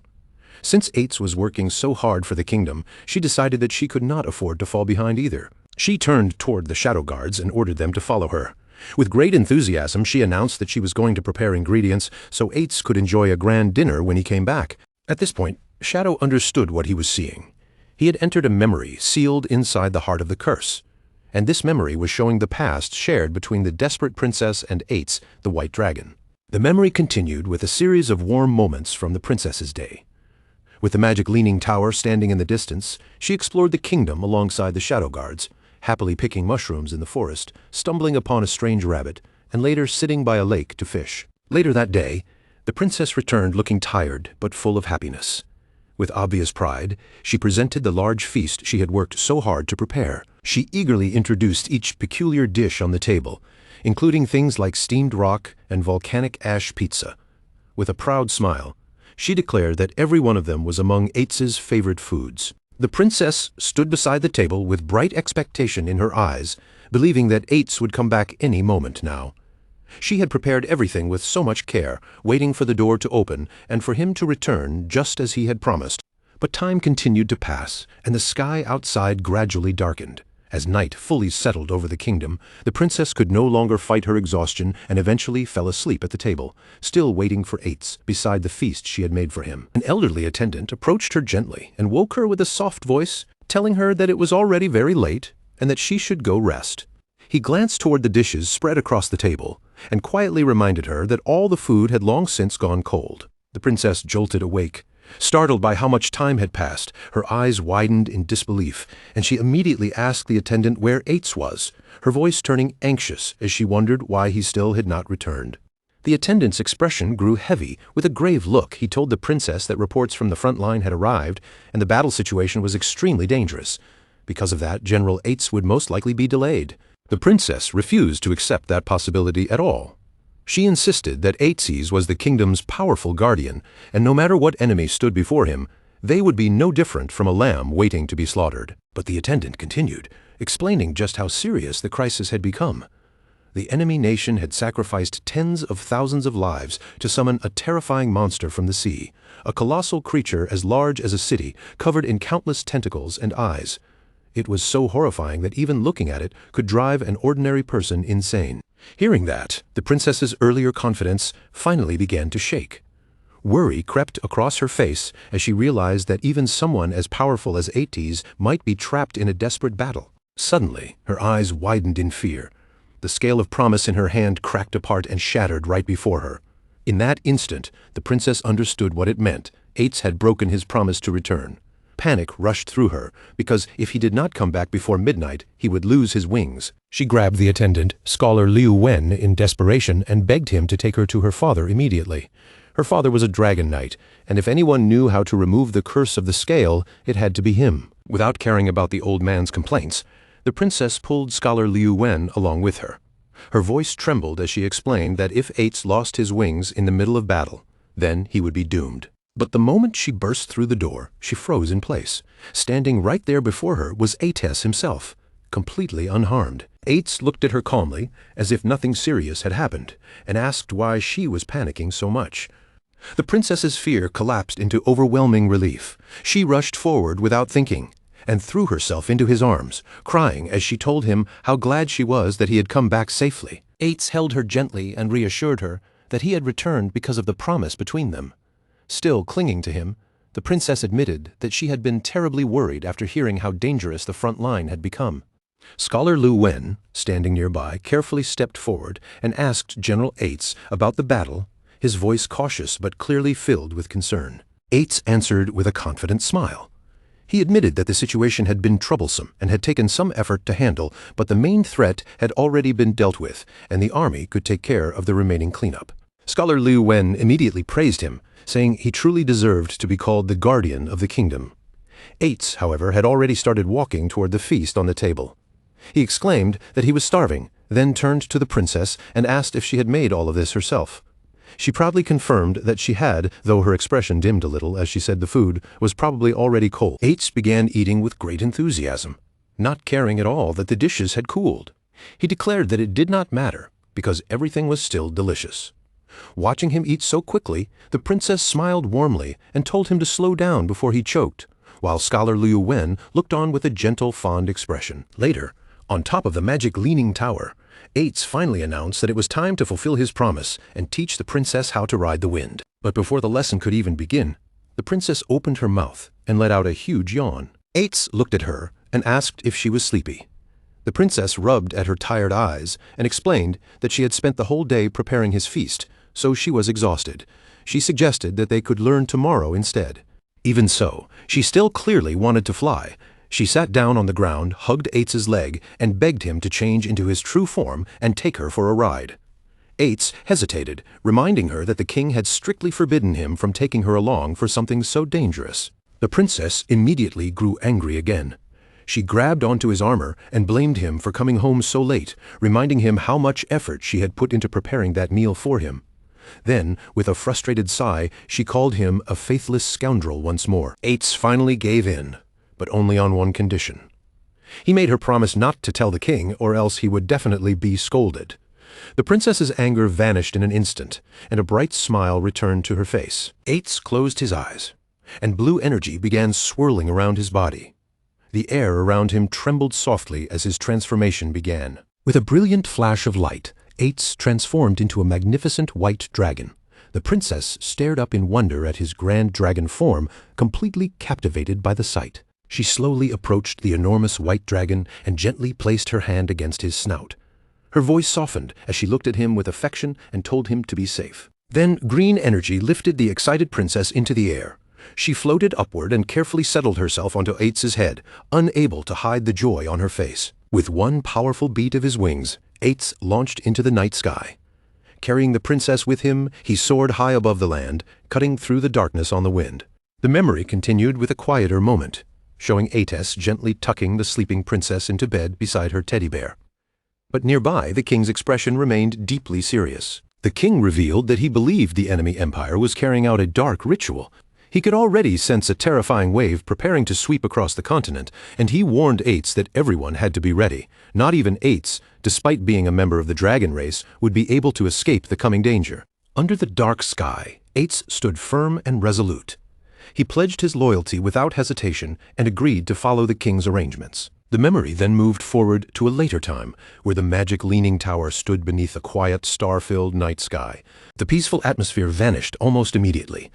Since Ates was working so hard for the kingdom, she decided that she could not afford to fall behind either. She turned toward the shadow guards and ordered them to follow her. With great enthusiasm, she announced that she was going to prepare ingredients so Ates could enjoy a grand dinner when he came back. At this point, Shadow understood what he was seeing. He had entered a memory sealed inside the heart of the curse, and this memory was showing the past shared between the desperate princess and Ates, the white dragon. The memory continued with a series of warm moments from the princess's day. With the magic leaning tower standing in the distance, she explored the kingdom alongside the shadow guards, happily picking mushrooms in the forest, stumbling upon a strange rabbit, and later sitting by a lake to fish. Later that day, the princess returned looking tired but full of happiness. With obvious pride, she presented the large feast she had worked so hard to prepare. She eagerly introduced each peculiar dish on the table, including things like steamed rock and volcanic ash pizza. With a proud smile, she declared that every one of them was among Ates's favorite foods. The princess stood beside the table with bright expectation in her eyes, believing that Ates would come back any moment now. She had prepared everything with so much care, waiting for the door to open and for him to return just as he had promised. But time continued to pass, and the sky outside gradually darkened. As night fully settled over the kingdom, the princess could no longer fight her exhaustion and eventually fell asleep at the table, still waiting for Ates beside the feast she had made for him. An elderly attendant approached her gently and woke her with a soft voice, telling her that it was already very late and that she should go rest. He glanced toward the dishes spread across the table and quietly reminded her that all the food had long since gone cold. The princess jolted awake. Startled by how much time had passed, her eyes widened in disbelief, and she immediately asked the attendant where Ates was, her voice turning anxious as she wondered why he still had not returned. The attendant's expression grew heavy. With a grave look, he told the princess that reports from the front line had arrived, and the battle situation was extremely dangerous. Because of that, General Ates would most likely be delayed. The princess refused to accept that possibility at all. She insisted that Ates was the kingdom's powerful guardian, and no matter what enemy stood before him, they would be no different from a lamb waiting to be slaughtered. But the attendant continued, explaining just how serious the crisis had become. The enemy nation had sacrificed tens of thousands of lives to summon a terrifying monster from the sea, a colossal creature as large as a city, covered in countless tentacles and eyes. It was so horrifying that even looking at it could drive an ordinary person insane. Hearing that, the princess's earlier confidence finally began to shake. Worry crept across her face as she realized that even someone as powerful as Ates might be trapped in a desperate battle. Suddenly, her eyes widened in fear. The scale of promise in her hand cracked apart and shattered right before her. In that instant, the princess understood what it meant. Ates had broken his promise to return. Panic rushed through her, because if he did not come back before midnight, he would lose his wings. She grabbed the attendant, Scholar Liu Wen, in desperation and begged him to take her to her father immediately. Her father was a dragon knight, and if anyone knew how to remove the curse of the scale, it had to be him. Without caring about the old man's complaints, the princess pulled Scholar Liu Wen along with her. Her voice trembled as she explained that if Eights lost his wings in the middle of battle, then he would be doomed. But the moment she burst through the door, she froze in place. Standing right there before her was Ates himself, completely unharmed. Eights looked at her calmly, as if nothing serious had happened, and asked why she was panicking so much. The princess's fear collapsed into overwhelming relief. She rushed forward without thinking, and threw herself into his arms, crying as she told him how glad she was that he had come back safely. Eights held her gently and reassured her that he had returned because of the promise between them. Still clinging to him, the princess admitted that she had been terribly worried after hearing how dangerous the front line had become. Scholar Liu Wen, standing nearby, carefully stepped forward and asked General Eights about the battle, his voice cautious but clearly filled with concern. Eights answered with a confident smile. He admitted that the situation had been troublesome and had taken some effort to handle, but the main threat had already been dealt with, and the army could take care of the remaining cleanup. Scholar Liu Wen immediately praised him, saying he truly deserved to be called the guardian of the kingdom. Eights, however, had already started walking toward the feast on the table. He exclaimed that he was starving, then turned to the princess and asked if she had made all of this herself. She proudly confirmed that she had, though her expression dimmed a little as she said the food was probably already cold. Eights began eating with great enthusiasm, not caring at all that the dishes had cooled. He declared that it did not matter, because everything was still delicious. Watching him eat so quickly, the princess smiled warmly and told him to slow down before he choked, while Scholar Liu Wen looked on with a gentle, fond expression. Later, on top of the magic leaning tower, Eights finally announced that it was time to fulfill his promise and teach the princess how to ride the wind. But before the lesson could even begin, the princess opened her mouth and let out a huge yawn. Eights looked at her and asked if she was sleepy. The princess rubbed at her tired eyes and explained that she had spent the whole day preparing his feast, so she was exhausted. She suggested that they could learn tomorrow instead. Even so, she still clearly wanted to fly. She sat down on the ground, hugged Eights' leg, and begged him to change into his true form and take her for a ride. Eights hesitated, reminding her that the king had strictly forbidden him from taking her along for something so dangerous. The princess immediately grew angry again. She grabbed onto his armor and blamed him for coming home so late, reminding him how much effort she had put into preparing that meal for him. Then, with a frustrated sigh, she called him a faithless scoundrel once more. Eights finally gave in, but only on one condition. He made her promise not to tell the king, or else he would definitely be scolded. The princess's anger vanished in an instant, and a bright smile returned to her face. Eights closed his eyes, and blue energy began swirling around his body. The air around him trembled softly as his transformation began. With a brilliant flash of light, Eights transformed into a magnificent white dragon. The princess stared up in wonder at his grand dragon form, completely captivated by the sight. She slowly approached the enormous white dragon and gently placed her hand against his snout. Her voice softened as she looked at him with affection and told him to be safe. Then green energy lifted the excited princess into the air. She floated upward and carefully settled herself onto Eights' head, unable to hide the joy on her face. With one powerful beat of his wings, Eights launched into the night sky. Carrying the princess with him, he soared high above the land, cutting through the darkness on the wind. The memory continued with a quieter moment, showing Ates gently tucking the sleeping princess into bed beside her teddy bear. But nearby, the king's expression remained deeply serious. The king revealed that he believed the enemy empire was carrying out a dark ritual. He could already sense a terrifying wave preparing to sweep across the continent, and he warned Eights that everyone had to be ready. Not even Eights, despite being a member of the dragon race, would be able to escape the coming danger. Under the dark sky, Eights stood firm and resolute. He pledged his loyalty without hesitation and agreed to follow the king's arrangements. The memory then moved forward to a later time, where the magic leaning tower stood beneath a quiet, star-filled night sky. The peaceful atmosphere vanished almost immediately.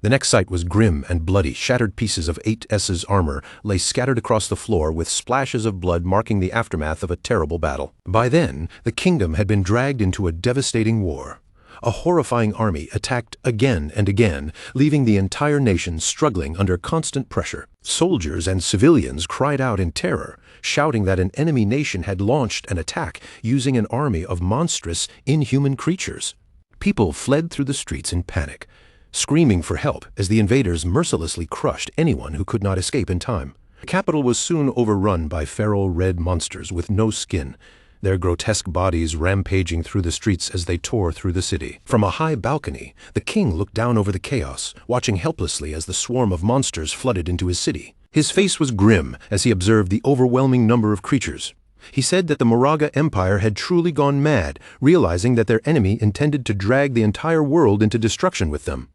The next sight was grim and bloody. Shattered pieces of Eights' armor lay scattered across the floor, with splashes of blood marking the aftermath of a terrible battle. By then, the kingdom had been dragged into a devastating war. A horrifying army attacked again and again, leaving the entire nation struggling under constant pressure. Soldiers and civilians cried out in terror, shouting that an enemy nation had launched an attack using an army of monstrous, inhuman creatures. People fled through the streets in panic, screaming for help as the invaders mercilessly crushed anyone who could not escape in time. The capital was soon overrun by feral red monsters with no skin, their grotesque bodies rampaging through the streets as they tore through the city. From a high balcony, the king looked down over the chaos, watching helplessly as the swarm of monsters flooded into his city. His face was grim as he observed the overwhelming number of creatures. He said that the Moraga Empire had truly gone mad, realizing that their enemy intended to drag the entire world into destruction with them.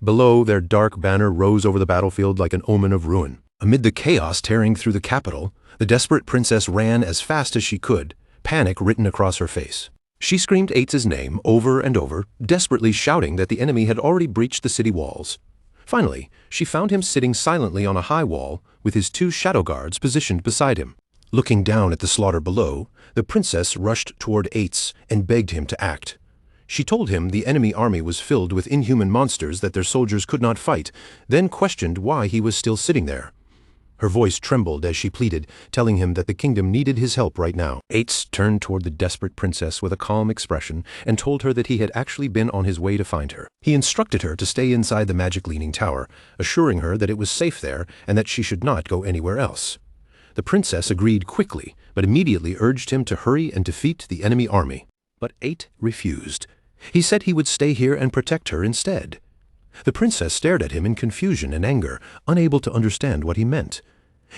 Below, their dark banner rose over the battlefield like an omen of ruin. Amid the chaos tearing through the capital, the desperate princess ran as fast as she could, panic written across her face. She screamed Eitz's name over and over, desperately shouting that the enemy had already breached the city walls. Finally, she found him sitting silently on a high wall with his 2 shadow guards positioned beside him. Looking down at the slaughter below, the princess rushed toward Eitz and begged him to act. She told him the enemy army was filled with inhuman monsters that their soldiers could not fight, then questioned why he was still sitting there. Her voice trembled as she pleaded, telling him that the kingdom needed his help right now. Eitz turned toward the desperate princess with a calm expression and told her that he had actually been on his way to find her. He instructed her to stay inside the magic leaning tower, assuring her that it was safe there and that she should not go anywhere else. The princess agreed quickly, but immediately urged him to hurry and defeat the enemy army. But Eitz refused. He said he would stay here and protect her instead. The princess stared at him in confusion and anger, unable to understand what he meant.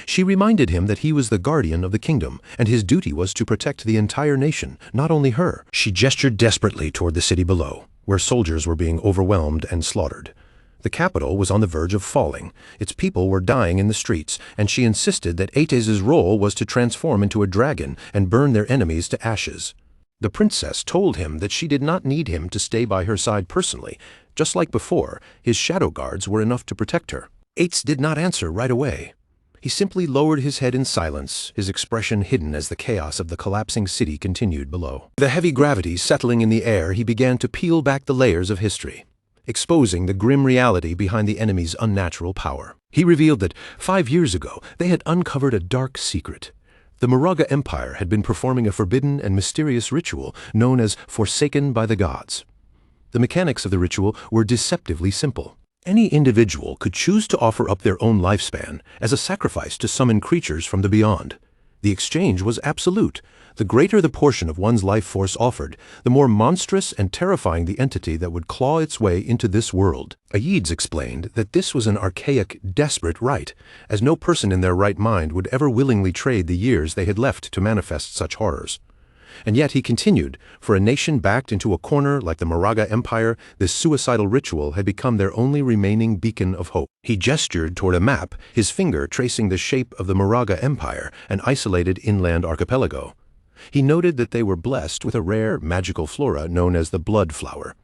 She reminded him that he was the guardian of the kingdom, and his duty was to protect the entire nation, not only her. She gestured desperately toward the city below, where soldiers were being overwhelmed and slaughtered. The capital was on the verge of falling, its people were dying in the streets, and she insisted that Eitez's role was to transform into a dragon and burn their enemies to ashes. The princess told him that she did not need him to stay by her side personally. Just like before, his shadow guards were enough to protect her. Eitz did not answer right away. He simply lowered his head in silence, his expression hidden as the chaos of the collapsing city continued below. With a heavy gravity settling in the air, he began to peel back the layers of history, exposing the grim reality behind the enemy's unnatural power. He revealed that 5 years ago, they had uncovered a dark secret. The Moraga Empire had been performing a forbidden and mysterious ritual known as Forsaken by the Gods. The mechanics of the ritual were deceptively simple. Any individual could choose to offer up their own lifespan as a sacrifice to summon creatures from the beyond. The exchange was absolute. The greater the portion of one's life force offered, the more monstrous and terrifying the entity that would claw its way into this world. Eitz's explained that this was an archaic, desperate rite, as no person in their right mind would ever willingly trade the years they had left to manifest such horrors. And yet he continued, for a nation backed into a corner like the Moraga Empire, this suicidal ritual had become their only remaining beacon of hope. He gestured toward a map, his finger tracing the shape of the Moraga Empire, an isolated inland archipelago. He noted that they were blessed with a rare, magical flora known as the blood flower.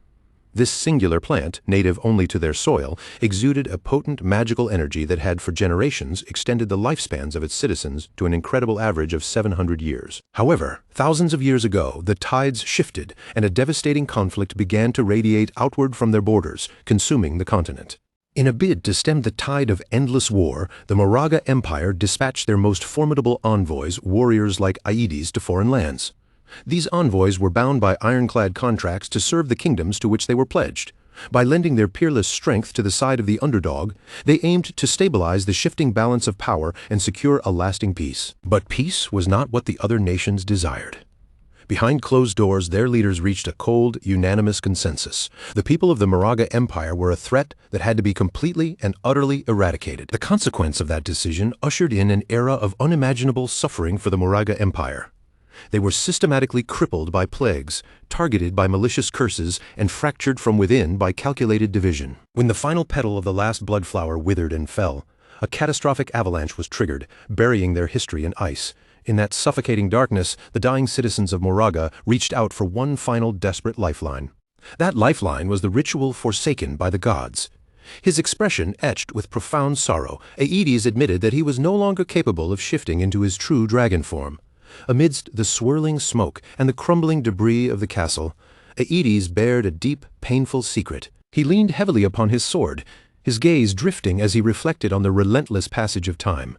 This singular plant, native only to their soil, exuded a potent magical energy that had for generations extended the lifespans of its citizens to an incredible average of 700 years. However, thousands of years ago, the tides shifted and a devastating conflict began to radiate outward from their borders, consuming the continent. In a bid to stem the tide of endless war, the Moraga Empire dispatched their most formidable envoys, warriors like Eitz's, to foreign lands. These envoys were bound by ironclad contracts to serve the kingdoms to which they were pledged. By lending their peerless strength to the side of the underdog, they aimed to stabilize the shifting balance of power and secure a lasting peace. But peace was not what the other nations desired. Behind closed doors, their leaders reached a cold, unanimous consensus. The people of the Moraga Empire were a threat that had to be completely and utterly eradicated. The consequence of that decision ushered in an era of unimaginable suffering for the Moraga Empire. They were systematically crippled by plagues, targeted by malicious curses, and fractured from within by calculated division. When the final petal of the last blood flower withered and fell, a catastrophic avalanche was triggered, burying their history in ice. In that suffocating darkness, the dying citizens of Moraga reached out for one final desperate lifeline. That lifeline was the ritual forsaken by the gods. His expression etched with profound sorrow, Eitz's admitted that he was no longer capable of shifting into his true dragon form. Amidst the swirling smoke and the crumbling debris of the castle, Eitz's bared a deep, painful secret. He leaned heavily upon his sword, his gaze drifting as he reflected on the relentless passage of time.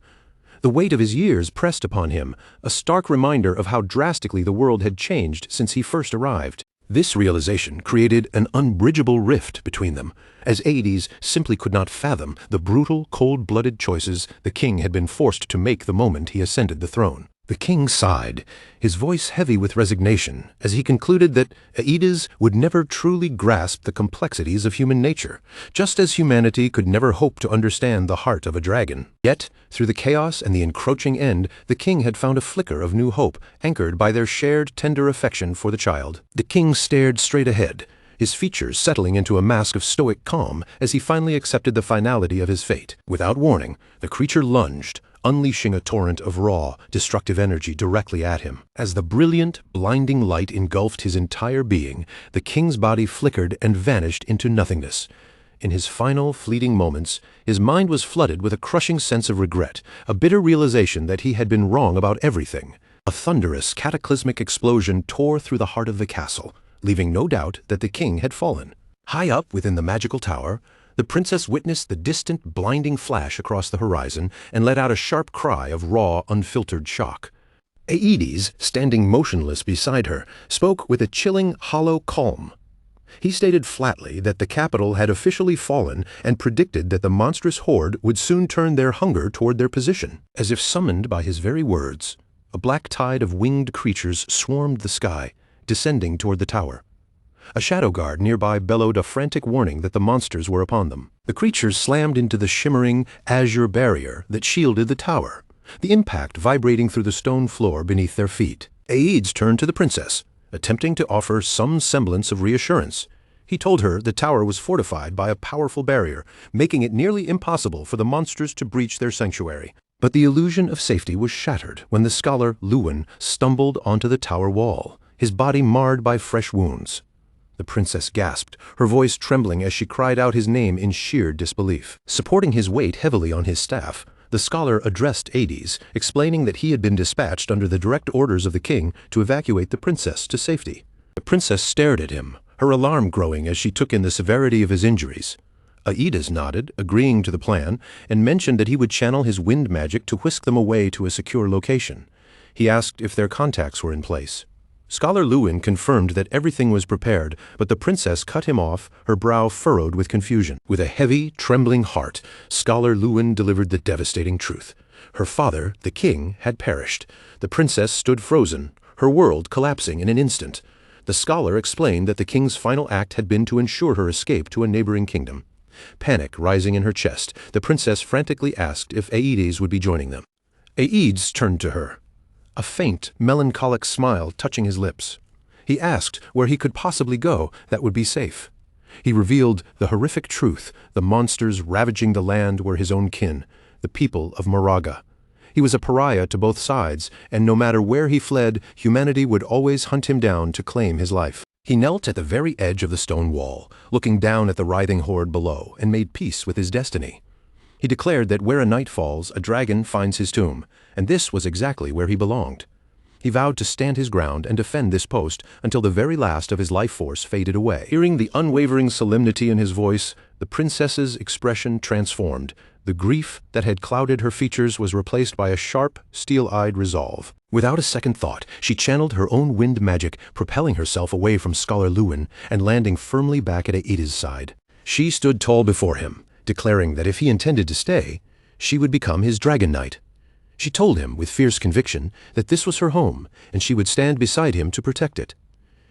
The weight of his years pressed upon him, a stark reminder of how drastically the world had changed since he first arrived. This realization created an unbridgeable rift between them, as Aedes simply could not fathom the brutal, cold-blooded choices the king had been forced to make the moment he ascended the throne. The king sighed, his voice heavy with resignation, as he concluded that Aedes would never truly grasp the complexities of human nature, just as humanity could never hope to understand the heart of a dragon. Yet, through the chaos and the encroaching end, the king had found a flicker of new hope, anchored by their shared tender affection for the child. The king stared straight ahead, his features settling into a mask of stoic calm as he finally accepted the finality of his fate. Without warning, the creature lunged, unleashing a torrent of raw, destructive energy directly at him. As the brilliant, blinding light engulfed his entire being, the king's body flickered and vanished into nothingness. In his final, fleeting moments, his mind was flooded with a crushing sense of regret, a bitter realization that he had been wrong about everything. A thunderous, cataclysmic explosion tore through the heart of the castle, leaving no doubt that the king had fallen. High up within the magical tower, the princess witnessed the distant, blinding flash across the horizon and let out a sharp cry of raw, unfiltered shock. Aedes, standing motionless beside her, spoke with a chilling, hollow calm. He stated flatly that the capital had officially fallen and predicted that the monstrous horde would soon turn their hunger toward their position. As if summoned by his very words, a black tide of winged creatures swarmed the sky, descending toward the tower. A shadow guard nearby bellowed a frantic warning that the monsters were upon them. The creatures slammed into the shimmering, azure barrier that shielded the tower, the impact vibrating through the stone floor beneath their feet. Aedes turned to the princess, attempting to offer some semblance of reassurance. He told her the tower was fortified by a powerful barrier, making it nearly impossible for the monsters to breach their sanctuary. But the illusion of safety was shattered when the scholar Lewin stumbled onto the tower wall, his body marred by fresh wounds. The princess gasped, her voice trembling as she cried out his name in sheer disbelief. Supporting his weight heavily on his staff, the scholar addressed Aedes, explaining that he had been dispatched under the direct orders of the king to evacuate the princess to safety. The princess stared at him, her alarm growing as she took in the severity of his injuries. Aedes nodded, agreeing to the plan, and mentioned that he would channel his wind magic to whisk them away to a secure location. He asked if their contacts were in place. Scholar Lewin confirmed that everything was prepared, but the princess cut him off, her brow furrowed with confusion. With a heavy, trembling heart, Scholar Lewin delivered the devastating truth. Her father, the king, had perished. The princess stood frozen, her world collapsing in an instant. The scholar explained that the king's final act had been to ensure her escape to a neighboring kingdom. Panic rising in her chest, the princess frantically asked if Aedes would be joining them. Aedes turned to her, a faint, melancholic smile touching his lips. He asked where he could possibly go that would be safe. He revealed the horrific truth: the monsters ravaging the land were his own kin, the people of Moraga. He was a pariah to both sides, and no matter where he fled, humanity would always hunt him down to claim his life. He knelt at the very edge of the stone wall, looking down at the writhing horde below, and made peace with his destiny. He declared that where a knight falls, a dragon finds his tomb, and this was exactly where he belonged. He vowed to stand his ground and defend this post until the very last of his life force faded away. Hearing the unwavering solemnity in his voice, the princess's expression transformed. The grief that had clouded her features was replaced by a sharp, steel-eyed resolve. Without a second thought, she channeled her own wind magic, propelling herself away from Scholar Lewin and landing firmly back at Aedes' side. She stood tall before him, declaring that if he intended to stay, she would become his dragon knight. She told him with fierce conviction that this was her home, and she would stand beside him to protect it.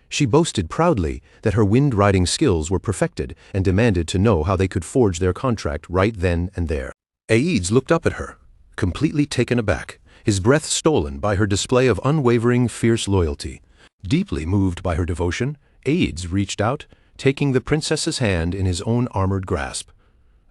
She boasted proudly that her wind-riding skills were perfected and demanded to know how they could forge their contract right then and there. Aedes looked up at her, completely taken aback, his breath stolen by her display of unwavering, fierce loyalty. Deeply moved by her devotion, Aedes reached out, taking the princess's hand in his own armored grasp.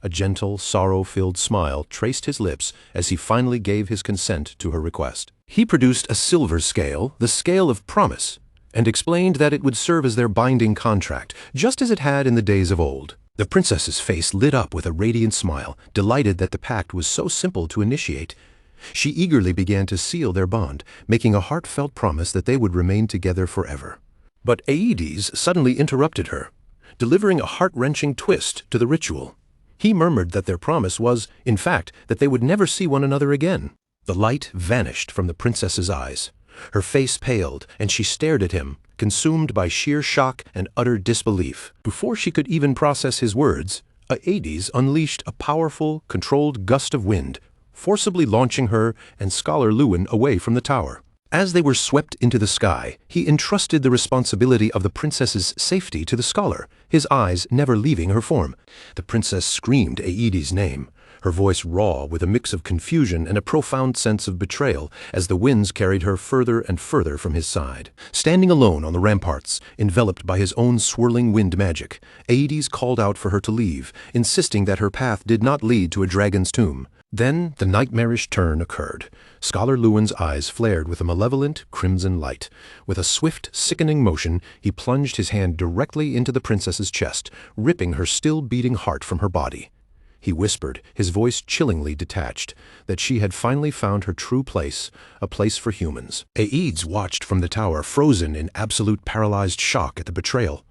A gentle, sorrow-filled smile traced his lips as he finally gave his consent to her request. He produced a silver scale, the scale of promise, and explained that it would serve as their binding contract, just as it had in the days of old. The princess's face lit up with a radiant smile, delighted that the pact was so simple to initiate. She eagerly began to seal their bond, making a heartfelt promise that they would remain together forever. But Aedes suddenly interrupted her, delivering a heart-wrenching twist to the ritual. He murmured that their promise was, in fact, that they would never see one another again. The light vanished from the princess's eyes. Her face paled, and she stared at him, consumed by sheer shock and utter disbelief. Before she could even process his words, Aedes unleashed a powerful, controlled gust of wind, forcibly launching her and Scholar Lewin away from the tower. As they were swept into the sky, he entrusted the responsibility of the princess's safety to the scholar, his eyes never leaving her form. The princess screamed Aedes' name, her voice raw with a mix of confusion and a profound sense of betrayal as the winds carried her further and further from his side. Standing alone on the ramparts, enveloped by his own swirling wind magic, Aedes called out for her to leave, insisting that her path did not lead to a dragon's tomb. Then the nightmarish turn occurred. Scholar Lewin's eyes flared with a malevolent crimson light. With a swift, sickening motion, he plunged his hand directly into the princess's chest, ripping her still beating heart from her body. He whispered, his voice chillingly detached, that she had finally found her true place, a place for humans. Aedes watched from the tower, frozen in absolute paralyzed shock at the betrayal,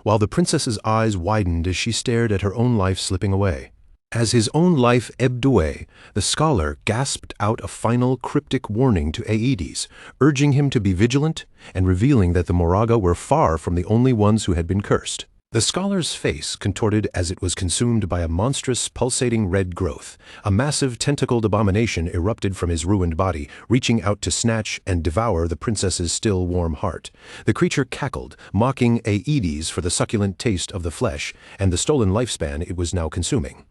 while the princess's eyes widened as she stared at her own life slipping away. As his own life ebbed away, the scholar gasped out a final cryptic warning to Aedes, urging him to be vigilant and revealing that the Moraga were far from the only ones who had been cursed. The scholar's face contorted as it was consumed by a monstrous, pulsating red growth. A massive, tentacled abomination erupted from his ruined body, reaching out to snatch and devour the princess's still warm heart. The creature cackled, mocking Aedes for the succulent taste of the flesh and the stolen lifespan it was now consuming.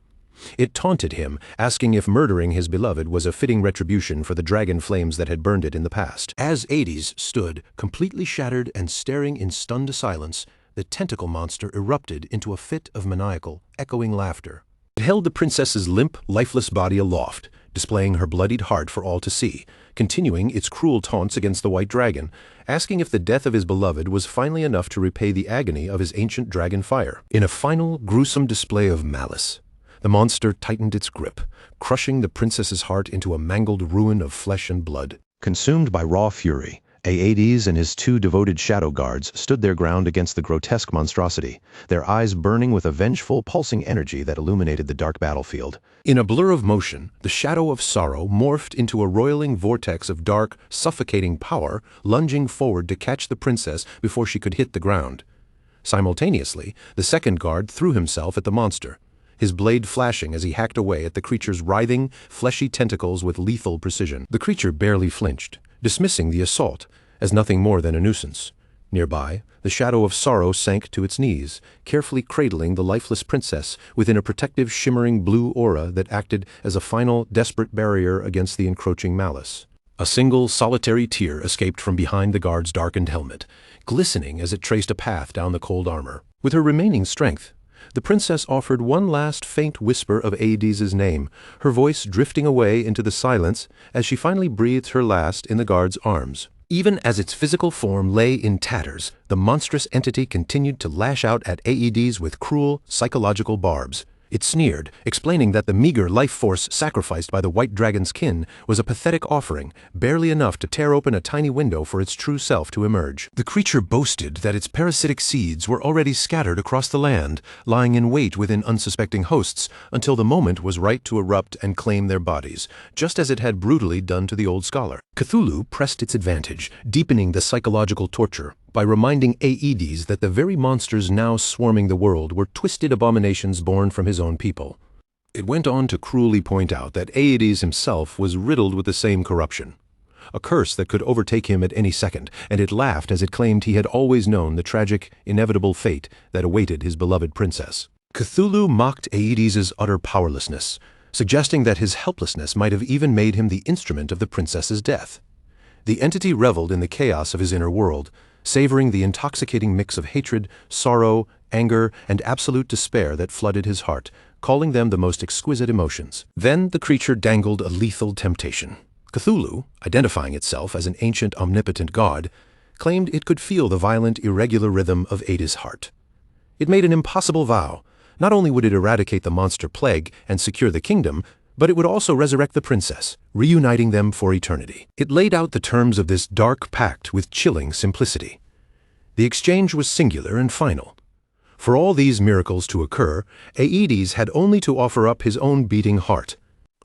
It taunted him, asking if murdering his beloved was a fitting retribution for the dragon flames that had burned it in the past. As Aedes stood, completely shattered and staring in stunned silence, the tentacle monster erupted into a fit of maniacal, echoing laughter. It held the princess's limp, lifeless body aloft, displaying her bloodied heart for all to see, continuing its cruel taunts against the white dragon, asking if the death of his beloved was finally enough to repay the agony of his ancient dragon fire. In a final, gruesome display of malice, the monster tightened its grip, crushing the princess's heart into a mangled ruin of flesh and blood. Consumed by raw fury, Aedes and his two devoted shadow guards stood their ground against the grotesque monstrosity, their eyes burning with a vengeful, pulsing energy that illuminated the dark battlefield. In a blur of motion, the shadow of sorrow morphed into a roiling vortex of dark, suffocating power, lunging forward to catch the princess before she could hit the ground. Simultaneously, the second guard threw himself at the monster, his blade flashing as he hacked away at the creature's writhing, fleshy tentacles with lethal precision. The creature barely flinched, dismissing the assault as nothing more than a nuisance. Nearby, the shadow of sorrow sank to its knees, carefully cradling the lifeless princess within a protective, shimmering blue aura that acted as a final, desperate barrier against the encroaching malice. A single, solitary tear escaped from behind the guard's darkened helmet, glistening as it traced a path down the cold armor. With her remaining strength, the princess offered one last faint whisper of Aedes' name, her voice drifting away into the silence as she finally breathed her last in the guard's arms. Even as its physical form lay in tatters, the monstrous entity continued to lash out at Aedes with cruel, psychological barbs. It sneered, explaining that the meager life force sacrificed by the white dragon's kin was a pathetic offering, barely enough to tear open a tiny window for its true self to emerge. The creature boasted that its parasitic seeds were already scattered across the land, lying in wait within unsuspecting hosts until the moment was right to erupt and claim their bodies, just as it had brutally done to the old scholar. Cthulhu pressed its advantage, deepening the psychological torture by reminding Aedes that the very monsters now swarming the world were twisted abominations born from his own people. It went on to cruelly point out that Aedes himself was riddled with the same corruption, a curse that could overtake him at any second, and it laughed as it claimed he had always known the tragic, inevitable fate that awaited his beloved princess. Cthulhu mocked Aedes' utter powerlessness, suggesting that his helplessness might have even made him the instrument of the princess's death. The entity reveled in the chaos of his inner world, savoring the intoxicating mix of hatred, sorrow, anger, and absolute despair that flooded his heart, calling them the most exquisite emotions. Then the creature dangled a lethal temptation. Cthulhu, identifying itself as an ancient omnipotent god, claimed it could feel the violent, irregular rhythm of Aedes' heart. It made an impossible vow. Not only would it eradicate the monster plague and secure the kingdom, but it would also resurrect the princess, reuniting them for eternity. It laid out the terms of this dark pact with chilling simplicity. The exchange was singular and final. For all these miracles to occur, Aedes had only to offer up his own beating heart.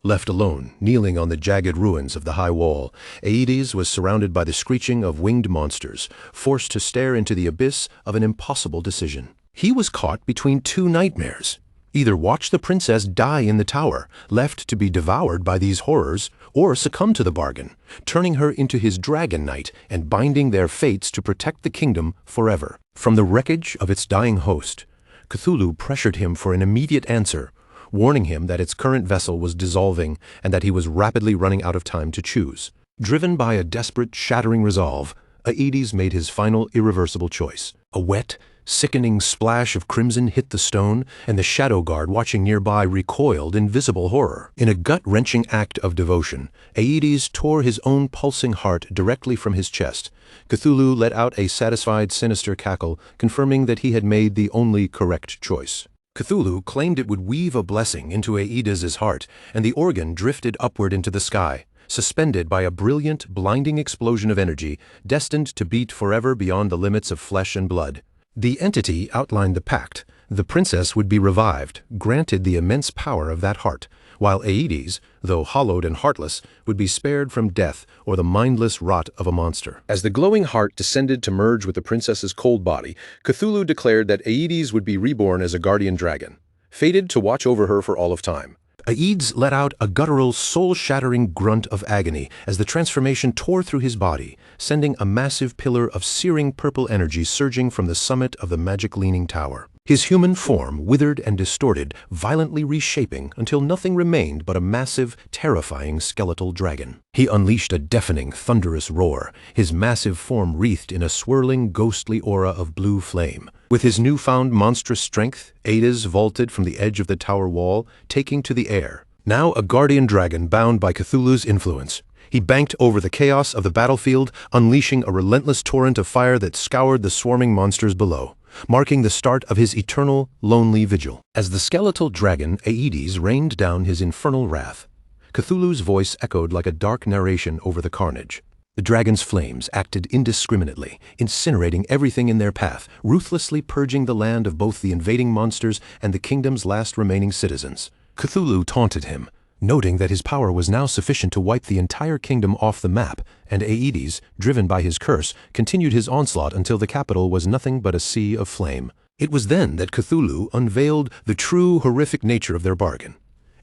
Left alone, kneeling on the jagged ruins of the high wall, Aedes was surrounded by the screeching of winged monsters, forced to stare into the abyss of an impossible decision. He was caught between two nightmares. Either watch the princess die in the tower, left to be devoured by these horrors, or succumb to the bargain, turning her into his dragon knight and binding their fates to protect the kingdom forever. From the wreckage of its dying host, Cthulhu pressured him for an immediate answer, warning him that its current vessel was dissolving and that he was rapidly running out of time to choose. Driven by a desperate, shattering resolve, Aedes made his final irreversible choice. A wet, sickening splash of crimson hit the stone, and the shadow guard watching nearby recoiled in visible horror. In a gut-wrenching act of devotion, Aedes tore his own pulsing heart directly from his chest. Cthulhu let out a satisfied, sinister cackle, confirming that he had made the only correct choice. Cthulhu claimed it would weave a blessing into Aedes's heart, and the organ drifted upward into the sky, suspended by a brilliant, blinding explosion of energy, destined to beat forever beyond the limits of flesh and blood. The entity outlined the pact. The princess would be revived, granted the immense power of that heart, while Aedes, though hollowed and heartless, would be spared from death or the mindless rot of a monster. As the glowing heart descended to merge with the princess's cold body, Cthulhu declared that Aedes would be reborn as a guardian dragon, fated to watch over her for all of time. Aedes let out a guttural, soul-shattering grunt of agony as the transformation tore through his body, sending a massive pillar of searing purple energy surging from the summit of the magic-leaning tower. His human form withered and distorted, violently reshaping until nothing remained but a massive, terrifying skeletal dragon. He unleashed a deafening, thunderous roar, his massive form wreathed in a swirling, ghostly aura of blue flame. With his newfound monstrous strength, Aedes vaulted from the edge of the tower wall, taking to the air. Now a guardian dragon bound by Cthulhu's influence, he banked over the chaos of the battlefield, unleashing a relentless torrent of fire that scoured the swarming monsters below, marking the start of his eternal, lonely vigil. As the skeletal dragon Aedes rained down his infernal wrath, Cthulhu's voice echoed like a dark narration over the carnage. The dragon's flames acted indiscriminately, incinerating everything in their path, ruthlessly purging the land of both the invading monsters and the kingdom's last remaining citizens. Cthulhu taunted him, noting that his power was now sufficient to wipe the entire kingdom off the map, and Aedes, driven by his curse, continued his onslaught until the capital was nothing but a sea of flame. It was then that Cthulhu unveiled the true horrific nature of their bargain.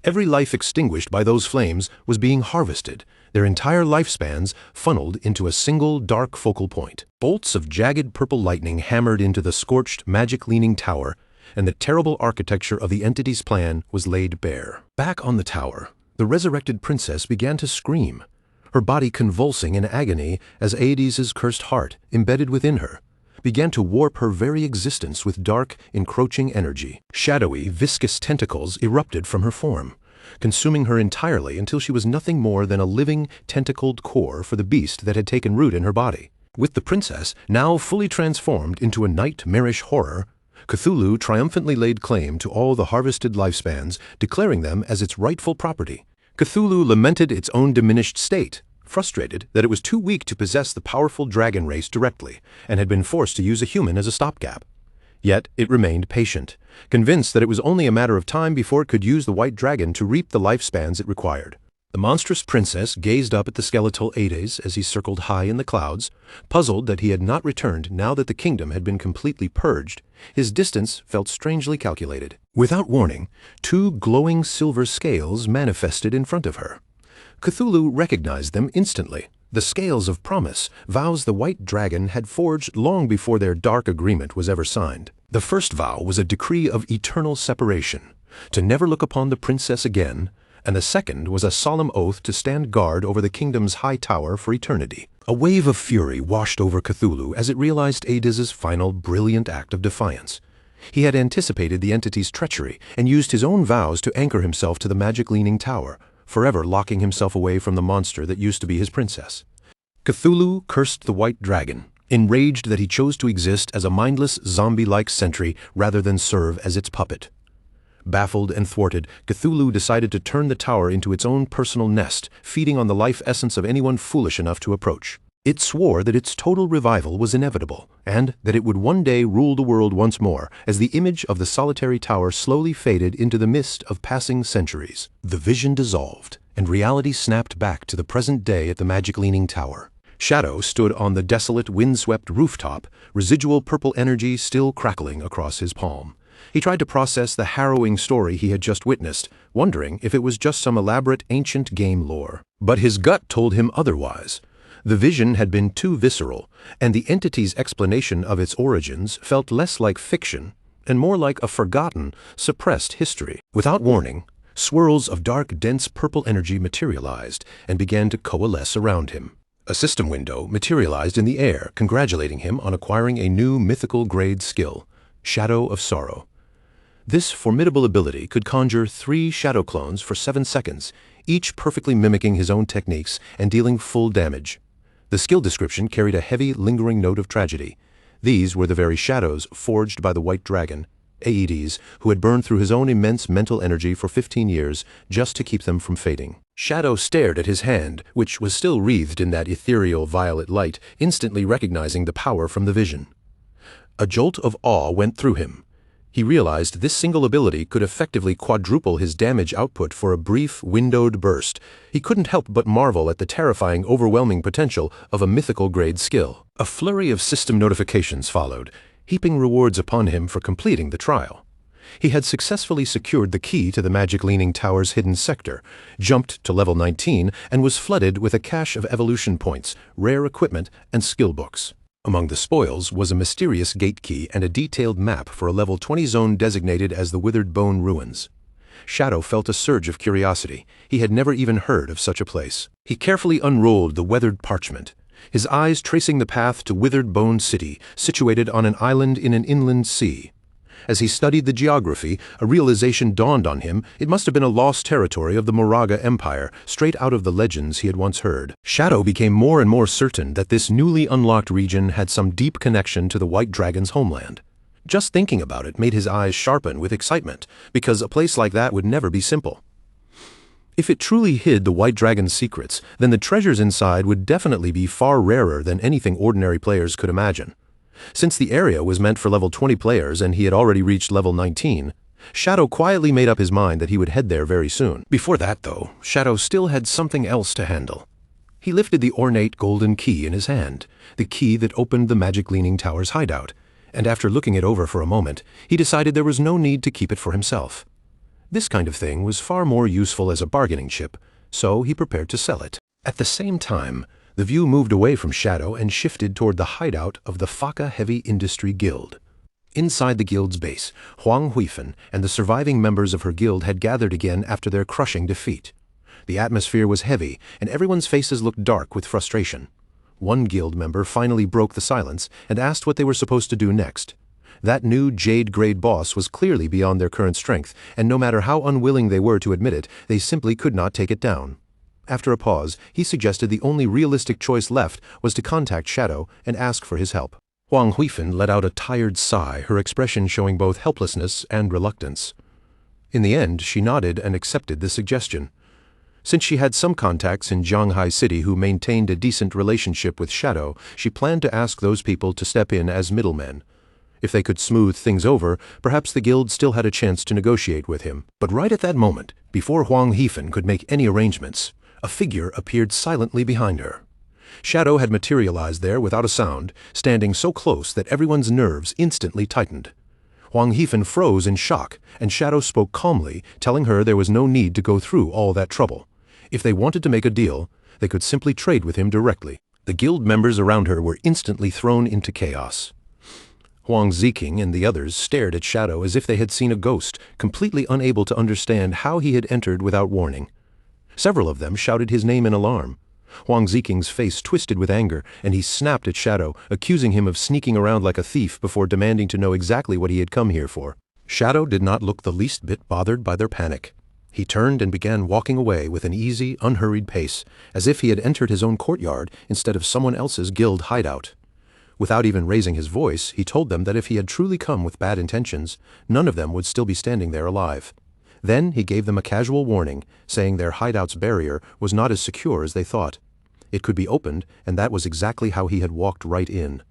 Every life extinguished by those flames was being harvested, their entire lifespans funneled into a single dark focal point. Bolts of jagged purple lightning hammered into the scorched, magic-leaning tower, and the terrible architecture of the entity's plan was laid bare. Back on the tower, the resurrected princess began to scream, her body convulsing in agony as Aedes's cursed heart, embedded within her, began to warp her very existence with dark, encroaching energy. Shadowy, viscous tentacles erupted from her form, consuming her entirely until she was nothing more than a living, tentacled core for the beast that had taken root in her body. With the princess now fully transformed into a nightmarish horror, Cthulhu triumphantly laid claim to all the harvested lifespans, declaring them as its rightful property. Cthulhu lamented its own diminished state, frustrated that it was too weak to possess the powerful dragon race directly, and had been forced to use a human as a stopgap. Yet it remained patient, convinced that it was only a matter of time before it could use the white dragon to reap the lifespans it required. The monstrous princess gazed up at the skeletal Aedes as he circled high in the clouds, puzzled that he had not returned now that the kingdom had been completely purged. His distance felt strangely calculated. Without warning, two glowing silver scales manifested in front of her. Cthulhu recognized them instantly. The scales of promise, vows the white dragon had forged long before their dark agreement was ever signed. The first vow was a decree of eternal separation, to never look upon the princess again, and the second was a solemn oath to stand guard over the kingdom's high tower for eternity. A wave of fury washed over Cthulhu as it realized Aedes's final brilliant act of defiance. He had anticipated the entity's treachery and used his own vows to anchor himself to the magic-leaning tower, forever locking himself away from the monster that used to be his princess. Cthulhu cursed the white dragon, enraged that he chose to exist as a mindless, zombie-like sentry rather than serve as its puppet. Baffled and thwarted, Cthulhu decided to turn the tower into its own personal nest, feeding on the life essence of anyone foolish enough to approach. It swore that its total revival was inevitable, and that it would one day rule the world once more, as the image of the solitary tower slowly faded into the mist of passing centuries. The vision dissolved, and reality snapped back to the present day at the magic leaning tower. Shadow stood on the desolate, windswept rooftop, residual purple energy still crackling across his palm. He tried to process the harrowing story he had just witnessed, wondering if it was just some elaborate ancient game lore. But his gut told him otherwise. The vision had been too visceral, and the entity's explanation of its origins felt less like fiction and more like a forgotten, suppressed history. Without warning, swirls of dark, dense purple energy materialized and began to coalesce around him. A system window materialized in the air, congratulating him on acquiring a new mythical grade skill, Shadow of Sorrow. This formidable ability could conjure 3 shadow clones for 7 seconds, each perfectly mimicking his own techniques and dealing full damage. The skill description carried a heavy, lingering note of tragedy. These were the very shadows forged by the White Dragon, Aedes, who had burned through his own immense mental energy for 15 years just to keep them from fading. Shadow stared at his hand, which was still wreathed in that ethereal violet light, instantly recognizing the power from the vision. A jolt of awe went through him. He realized this single ability could effectively quadruple his damage output for a brief, windowed burst. He couldn't help but marvel at the terrifying, overwhelming potential of a mythical grade skill. A flurry of system notifications followed, heaping rewards upon him for completing the trial. He had successfully secured the key to the Magic Leaning Tower's hidden sector, jumped to level 19, and was flooded with a cache of evolution points, rare equipment, and skill books. Among the spoils was a mysterious gate key and a detailed map for a level 20 zone designated as the Withered Bone Ruins. Shadow felt a surge of curiosity. He had never even heard of such a place. He carefully unrolled the weathered parchment, his eyes tracing the path to Withered Bone City, situated on an island in an inland sea. As he studied the geography, a realization dawned on him. It must have been a lost territory of the Moraga Empire, straight out of the legends he had once heard. Shadow became more and more certain that this newly unlocked region had some deep connection to the White Dragon's homeland. Just thinking about it made his eyes sharpen with excitement, because a place like that would never be simple. If it truly hid the White Dragon's secrets, then the treasures inside would definitely be far rarer than anything ordinary players could imagine. Since the area was meant for level 20 players and he had already reached level 19, Shadow quietly made up his mind that he would head there very soon. Before that, though, Shadow still had something else to handle. He lifted the ornate golden key in his hand, the key that opened the Magic Leaning Tower's hideout, and after looking it over for a moment, he decided there was no need to keep it for himself. This kind of thing was far more useful as a bargaining chip, so he prepared to sell it. At the same time, the view moved away from Shadow and shifted toward the hideout of the Faka Heavy Industry Guild. Inside the guild's base, Huang Huifeng and the surviving members of her guild had gathered again after their crushing defeat. The atmosphere was heavy, and everyone's faces looked dark with frustration. One guild member finally broke the silence and asked what they were supposed to do next. That new Jade-grade boss was clearly beyond their current strength, and no matter how unwilling they were to admit it, they simply could not take it down. After a pause, he suggested the only realistic choice left was to contact Shadow and ask for his help. Huang Huifeng let out a tired sigh, her expression showing both helplessness and reluctance. In the end, she nodded and accepted the suggestion. Since she had some contacts in Jianghai City who maintained a decent relationship with Shadow, she planned to ask those people to step in as middlemen. If they could smooth things over, perhaps the guild still had a chance to negotiate with him. But right at that moment, before Huang Huifeng could make any arrangements, a figure appeared silently behind her. Shadow had materialized there without a sound, standing so close that everyone's nerves instantly tightened. Huang Huifeng froze in shock, and Shadow spoke calmly, telling her there was no need to go through all that trouble. If they wanted to make a deal, they could simply trade with him directly. The guild members around her were instantly thrown into chaos. Huang Ziqing and the others stared at Shadow as if they had seen a ghost, completely unable to understand how he had entered without warning. Several of them shouted his name in alarm. Huang Ziqing's face twisted with anger, and he snapped at Shadow, accusing him of sneaking around like a thief before demanding to know exactly what he had come here for. Shadow did not look the least bit bothered by their panic. He turned and began walking away with an easy, unhurried pace, as if he had entered his own courtyard instead of someone else's guild hideout. Without even raising his voice, he told them that if he had truly come with bad intentions, none of them would still be standing there alive. Then he gave them a casual warning, saying their hideout's barrier was not as secure as they thought. It could be opened, and that was exactly how he had walked right in.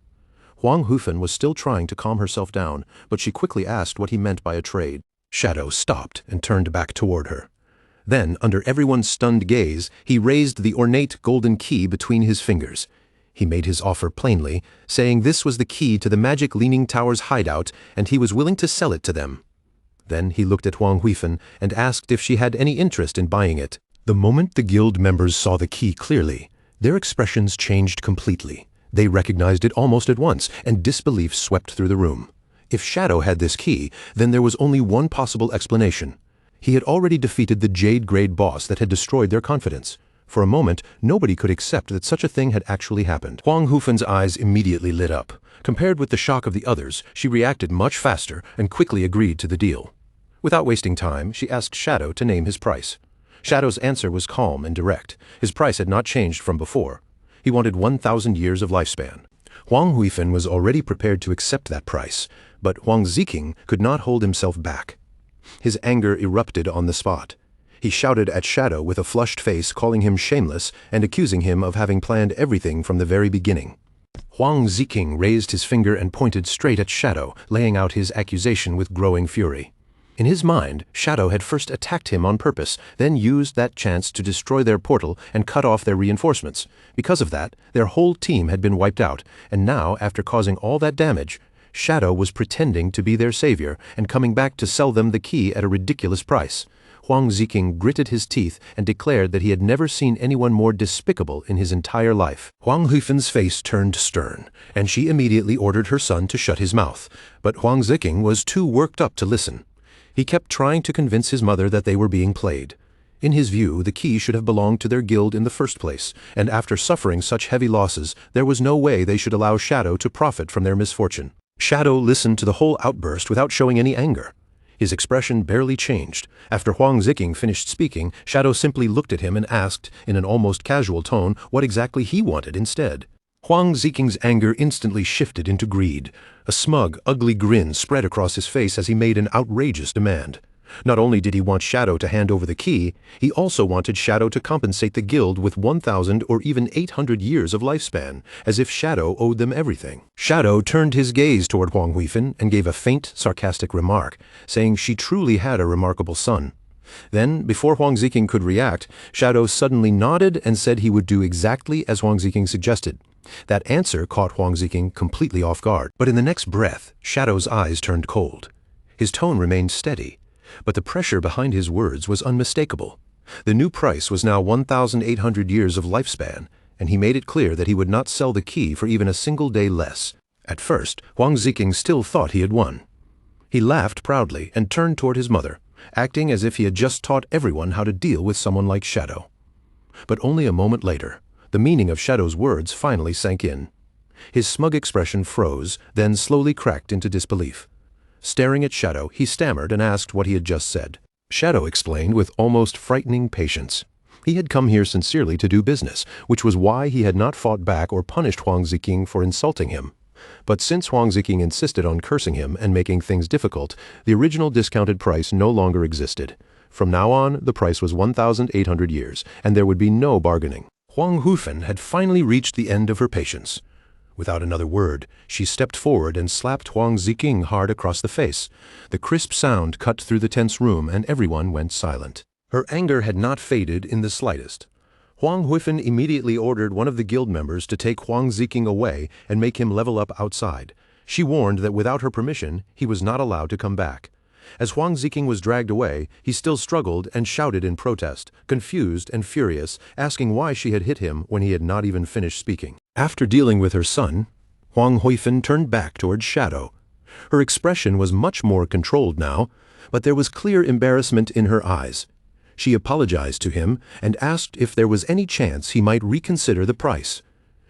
Huang Hufen was still trying to calm herself down, but she quickly asked what he meant by a trade. Shadow stopped and turned back toward her. Then, under everyone's stunned gaze, he raised the ornate golden key between his fingers. He made his offer plainly, saying this was the key to the Magic Leaning Tower's hideout, and he was willing to sell it to them. Then he looked at Huang Huifen and asked if she had any interest in buying it. The moment the guild members saw the key clearly, their expressions changed completely. They recognized it almost at once, and disbelief swept through the room. If Shadow had this key, then there was only one possible explanation. He had already defeated the Jade Grade boss that had destroyed their confidence. For a moment, nobody could accept that such a thing had actually happened. Huang Hufen's eyes immediately lit up. Compared with the shock of the others, she reacted much faster and quickly agreed to the deal. Without wasting time, she asked Shadow to name his price. Shadow's answer was calm and direct. His price had not changed from before. He wanted 1,000 years of lifespan. Huang Huifen was already prepared to accept that price, but Huang Ziking could not hold himself back. His anger erupted on the spot. He shouted at Shadow with a flushed face, calling him shameless and accusing him of having planned everything from the very beginning. Huang Ziking raised his finger and pointed straight at Shadow, laying out his accusation with growing fury. In his mind, Shadow had first attacked him on purpose, then used that chance to destroy their portal and cut off their reinforcements. Because of that, their whole team had been wiped out, and now, after causing all that damage, Shadow was pretending to be their savior and coming back to sell them the key at a ridiculous price. Huang Ziking gritted his teeth and declared that he had never seen anyone more despicable in his entire life. Huang Hufen's face turned stern, and she immediately ordered her son to shut his mouth, but Huang Ziking was too worked up to listen. He kept trying to convince his mother that they were being played. In his view, the key should have belonged to their guild in the first place, and after suffering such heavy losses, there was no way they should allow Shadow to profit from their misfortune. Shadow listened to the whole outburst without showing any anger. His expression barely changed. After Huang Ziking finished speaking, Shadow simply looked at him and asked, in an almost casual tone, what exactly he wanted instead. Huang Ziking's anger instantly shifted into greed. A smug, ugly grin spread across his face as he made an outrageous demand. Not only did he want Shadow to hand over the key, he also wanted Shadow to compensate the guild with 1,000 or even 800 years of lifespan, as if Shadow owed them everything. Shadow turned his gaze toward Huang Huifen and gave a faint, sarcastic remark, saying she truly had a remarkable son. Then, before Huang Ziking could react, Shadow suddenly nodded and said he would do exactly as Huang Ziking suggested. That answer caught Huang Ziking completely off guard, but in the next breath, Shadow's eyes turned cold. His tone remained steady, but the pressure behind his words was unmistakable. The new price was now 1,800 years of lifespan, and he made it clear that he would not sell the key for even a single day less. At first, Huang Ziking still thought he had won. He laughed proudly and turned toward his mother, acting as if he had just taught everyone how to deal with someone like Shadow. But only a moment later, the meaning of Shadow's words finally sank in. His smug expression froze, then slowly cracked into disbelief. Staring at Shadow, he stammered and asked what he had just said. Shadow explained with almost frightening patience. He had come here sincerely to do business, which was why he had not fought back or punished Huang Ziking for insulting him. But since Huang Ziking insisted on cursing him and making things difficult, the original discounted price no longer existed. From now on, the price was 1,800 years, and there would be no bargaining. Huang Hufen had finally reached the end of her patience. Without another word, she stepped forward and slapped Huang Ziking hard across the face. The crisp sound cut through the tense room, and everyone went silent. Her anger had not faded in the slightest. Huang Hufen immediately ordered one of the guild members to take Huang Ziking away and make him level up outside. She warned that without her permission, he was not allowed to come back. As Huang Ziking was dragged away, he still struggled and shouted in protest, confused and furious, asking why she had hit him when he had not even finished speaking. After dealing with her son, Huang Huifen turned back towards Shadow. Her expression was much more controlled now, but there was clear embarrassment in her eyes. She apologized to him and asked if there was any chance he might reconsider the price.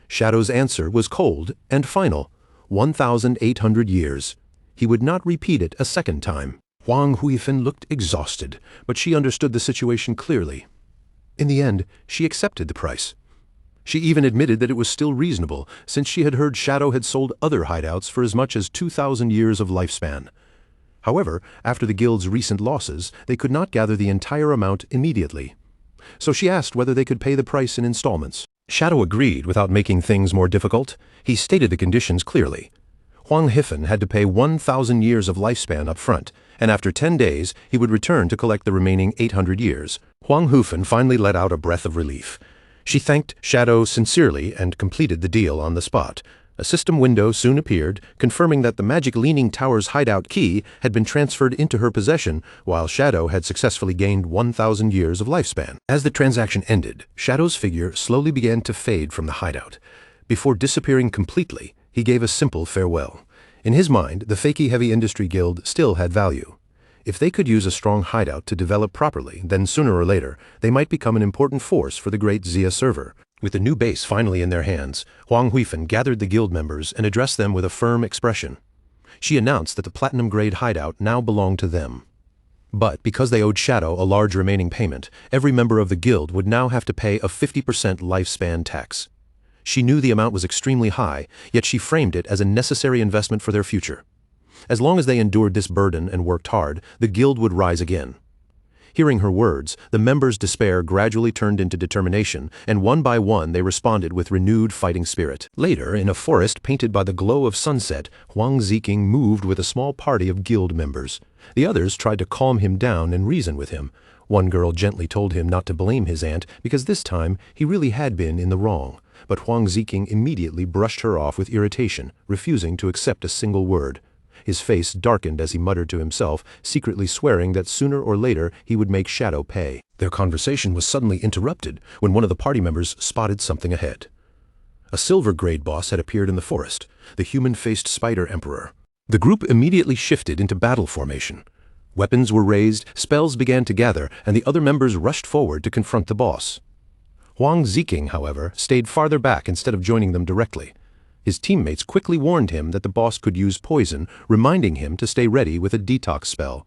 Shadow's answer was cold and final, 1,800 years. He would not repeat it a second time. Huang Huifen looked exhausted, but she understood the situation clearly. In the end, she accepted the price. She even admitted that it was still reasonable, since she had heard Shadow had sold other hideouts for as much as 2,000 years of lifespan. However, after the guild's recent losses, they could not gather the entire amount immediately. So she asked whether they could pay the price in installments. Shadow agreed without making things more difficult. He stated the conditions clearly. Huang Hifen had to pay 1,000 years of lifespan up front, and after 10 days, he would return to collect the remaining 800 years. Huang Hufen finally let out a breath of relief. She thanked Shadow sincerely and completed the deal on the spot. A system window soon appeared, confirming that the Magic Leaning Tower's hideout key had been transferred into her possession, while Shadow had successfully gained 1,000 years of lifespan. As the transaction ended, Shadow's figure slowly began to fade from the hideout. Before disappearing completely, he gave a simple farewell. In his mind, the Fakey Heavy Industry Guild still had value. If they could use a strong hideout to develop properly, then sooner or later, they might become an important force for the great Xia server. With the new base finally in their hands, Huang Huifen gathered the guild members and addressed them with a firm expression. She announced that the platinum-grade hideout now belonged to them. But because they owed Shadow a large remaining payment, every member of the guild would now have to pay a 50% lifespan tax. She knew the amount was extremely high, yet she framed it as a necessary investment for their future. As long as they endured this burden and worked hard, the guild would rise again. Hearing her words, the members' despair gradually turned into determination, and one by one they responded with renewed fighting spirit. Later, in a forest painted by the glow of sunset, Huang Ziking moved with a small party of guild members. The others tried to calm him down and reason with him. One girl gently told him not to blame his aunt because this time he really had been in the wrong. But Huang Ziking immediately brushed her off with irritation, refusing to accept a single word. His face darkened as he muttered to himself, secretly swearing that sooner or later he would make Shadow pay. Their conversation was suddenly interrupted when one of the party members spotted something ahead. A silver-grade boss had appeared in the forest, the human-faced Spider Emperor. The group immediately shifted into battle formation. Weapons were raised, spells began to gather, and the other members rushed forward to confront the boss. Huang Ziking, however, stayed farther back instead of joining them directly. His teammates quickly warned him that the boss could use poison, reminding him to stay ready with a detox spell.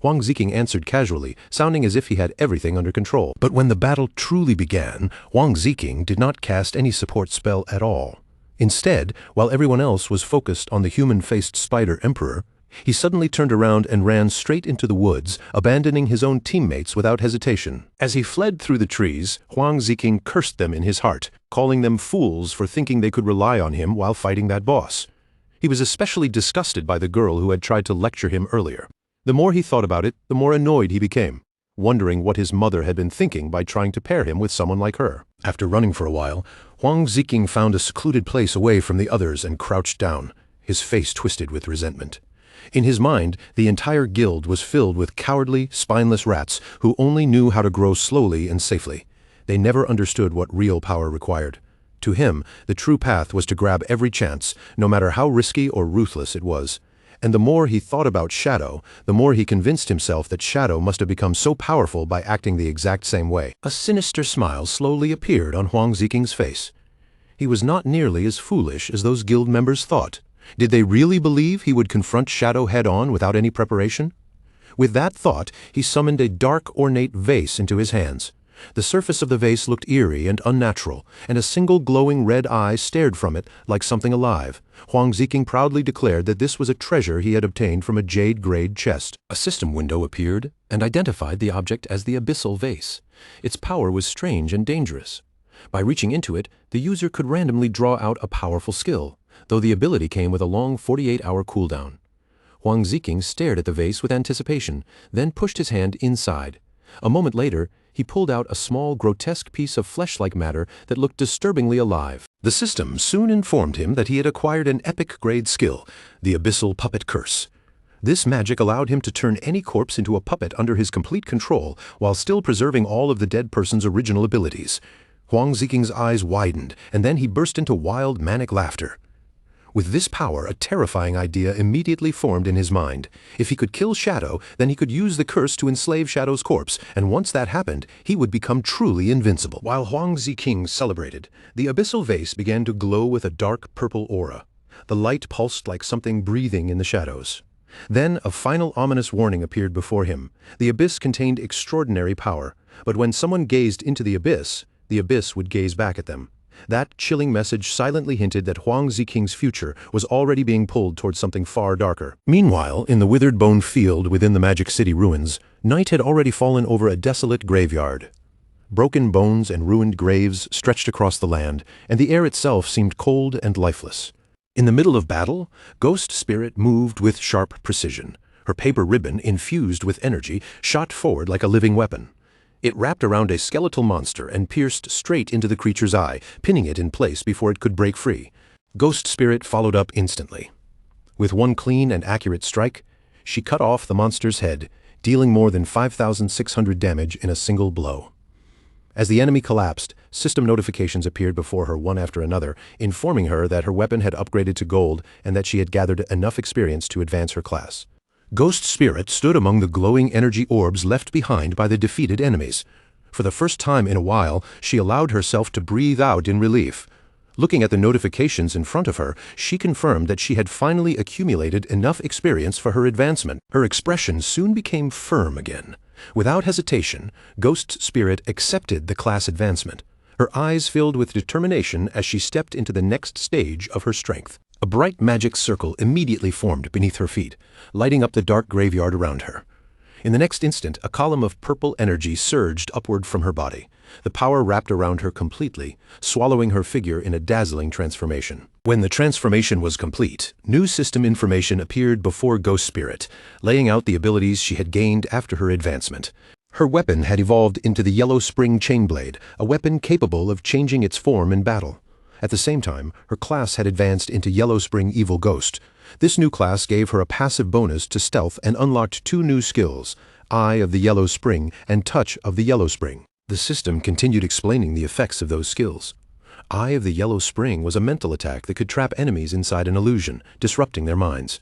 Huang Ziking answered casually, sounding as if he had everything under control. But when the battle truly began, Huang Ziking did not cast any support spell at all. Instead, while everyone else was focused on the human-faced Spider Emperor, he suddenly turned around and ran straight into the woods, abandoning his own teammates without hesitation. As he fled through the trees, Huang Ziking cursed them in his heart, calling them fools for thinking they could rely on him while fighting that boss. He was especially disgusted by the girl who had tried to lecture him earlier. The more he thought about it, the more annoyed he became, wondering what his mother had been thinking by trying to pair him with someone like her. After running for a while, Huang Ziking found a secluded place away from the others and crouched down, his face twisted with resentment. In his mind, the entire guild was filled with cowardly, spineless rats who only knew how to grow slowly and safely. They never understood what real power required. To him, the true path was to grab every chance, no matter how risky or ruthless it was. And the more he thought about Shadow, the more he convinced himself that Shadow must have become so powerful by acting the exact same way. A sinister smile slowly appeared on Huang Ziking's face. He was not nearly as foolish as those guild members thought. Did they really believe he would confront Shadow head-on without any preparation? With that thought, he summoned a dark, ornate vase into his hands. The surface of the vase looked eerie and unnatural, and a single glowing red eye stared from it like something alive. Huang Ziking proudly declared that this was a treasure he had obtained from a jade-grade chest. A system window appeared and identified the object as the Abyssal Vase. Its power was strange and dangerous. By reaching into it, the user could randomly draw out a powerful skill, though the ability came with a long 48-hour cooldown. Huang Ziking stared at the vase with anticipation, then pushed his hand inside. A moment later, he pulled out a small, grotesque piece of flesh-like matter that looked disturbingly alive. The system soon informed him that he had acquired an epic-grade skill, the Abyssal Puppet Curse. This magic allowed him to turn any corpse into a puppet under his complete control, while still preserving all of the dead person's original abilities. Huang Ziking's eyes widened, and then he burst into wild, manic laughter. With this power, a terrifying idea immediately formed in his mind. If he could kill Shadow, then he could use the curse to enslave Shadow's corpse, and once that happened, he would become truly invincible. While Huang Ziking celebrated, the Abyssal Vase began to glow with a dark purple aura. The light pulsed like something breathing in the shadows. Then a final ominous warning appeared before him. The abyss contained extraordinary power, but when someone gazed into the abyss would gaze back at them. That chilling message silently hinted that Huang Ziking's future was already being pulled towards something far darker. Meanwhile, in the withered bone field within the Magic City ruins, night had already fallen over a desolate graveyard. Broken bones and ruined graves stretched across the land, and the air itself seemed cold and lifeless. In the middle of battle, Ghost Spirit moved with sharp precision. Her paper ribbon, infused with energy, shot forward like a living weapon. It wrapped around a skeletal monster and pierced straight into the creature's eye, pinning it in place before it could break free. Ghost Spirit followed up instantly. With one clean and accurate strike, she cut off the monster's head, dealing more than 5,600 damage in a single blow. As the enemy collapsed, system notifications appeared before her one after another, informing her that her weapon had upgraded to gold and that she had gathered enough experience to advance her class. Ghost Spirit stood among the glowing energy orbs left behind by the defeated enemies. For the first time in a while, she allowed herself to breathe out in relief. Looking at the notifications in front of her, she confirmed that she had finally accumulated enough experience for her advancement. Her expression soon became firm again. Without hesitation, Ghost Spirit accepted the class advancement. Her eyes filled with determination as she stepped into the next stage of her strength. A bright magic circle immediately formed beneath her feet, lighting up the dark graveyard around her. In the next instant, a column of purple energy surged upward from her body. The power wrapped around her completely, swallowing her figure in a dazzling transformation. When the transformation was complete, new system information appeared before Ghost Spirit, laying out the abilities she had gained after her advancement. Her weapon had evolved into the Yellow Spring Chainblade, a weapon capable of changing its form in battle. At the same time, her class had advanced into Yellow Spring Evil Ghost. This new class gave her a passive bonus to stealth and unlocked two new skills, Eye of the Yellow Spring and Touch of the Yellow Spring. The system continued explaining the effects of those skills. Eye of the Yellow Spring was a mental attack that could trap enemies inside an illusion, disrupting their minds.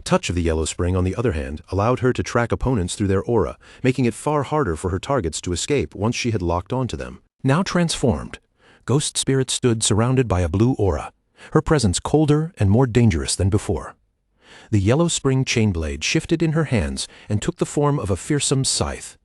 Touch of the Yellow Spring, on the other hand, allowed her to track opponents through their aura, making it far harder for her targets to escape once she had locked onto them. Now transformed, Ghost Spirit stood surrounded by a blue aura, her presence colder and more dangerous than before. The Yellow Spring Chainblade shifted in her hands and took the form of a fearsome scythe.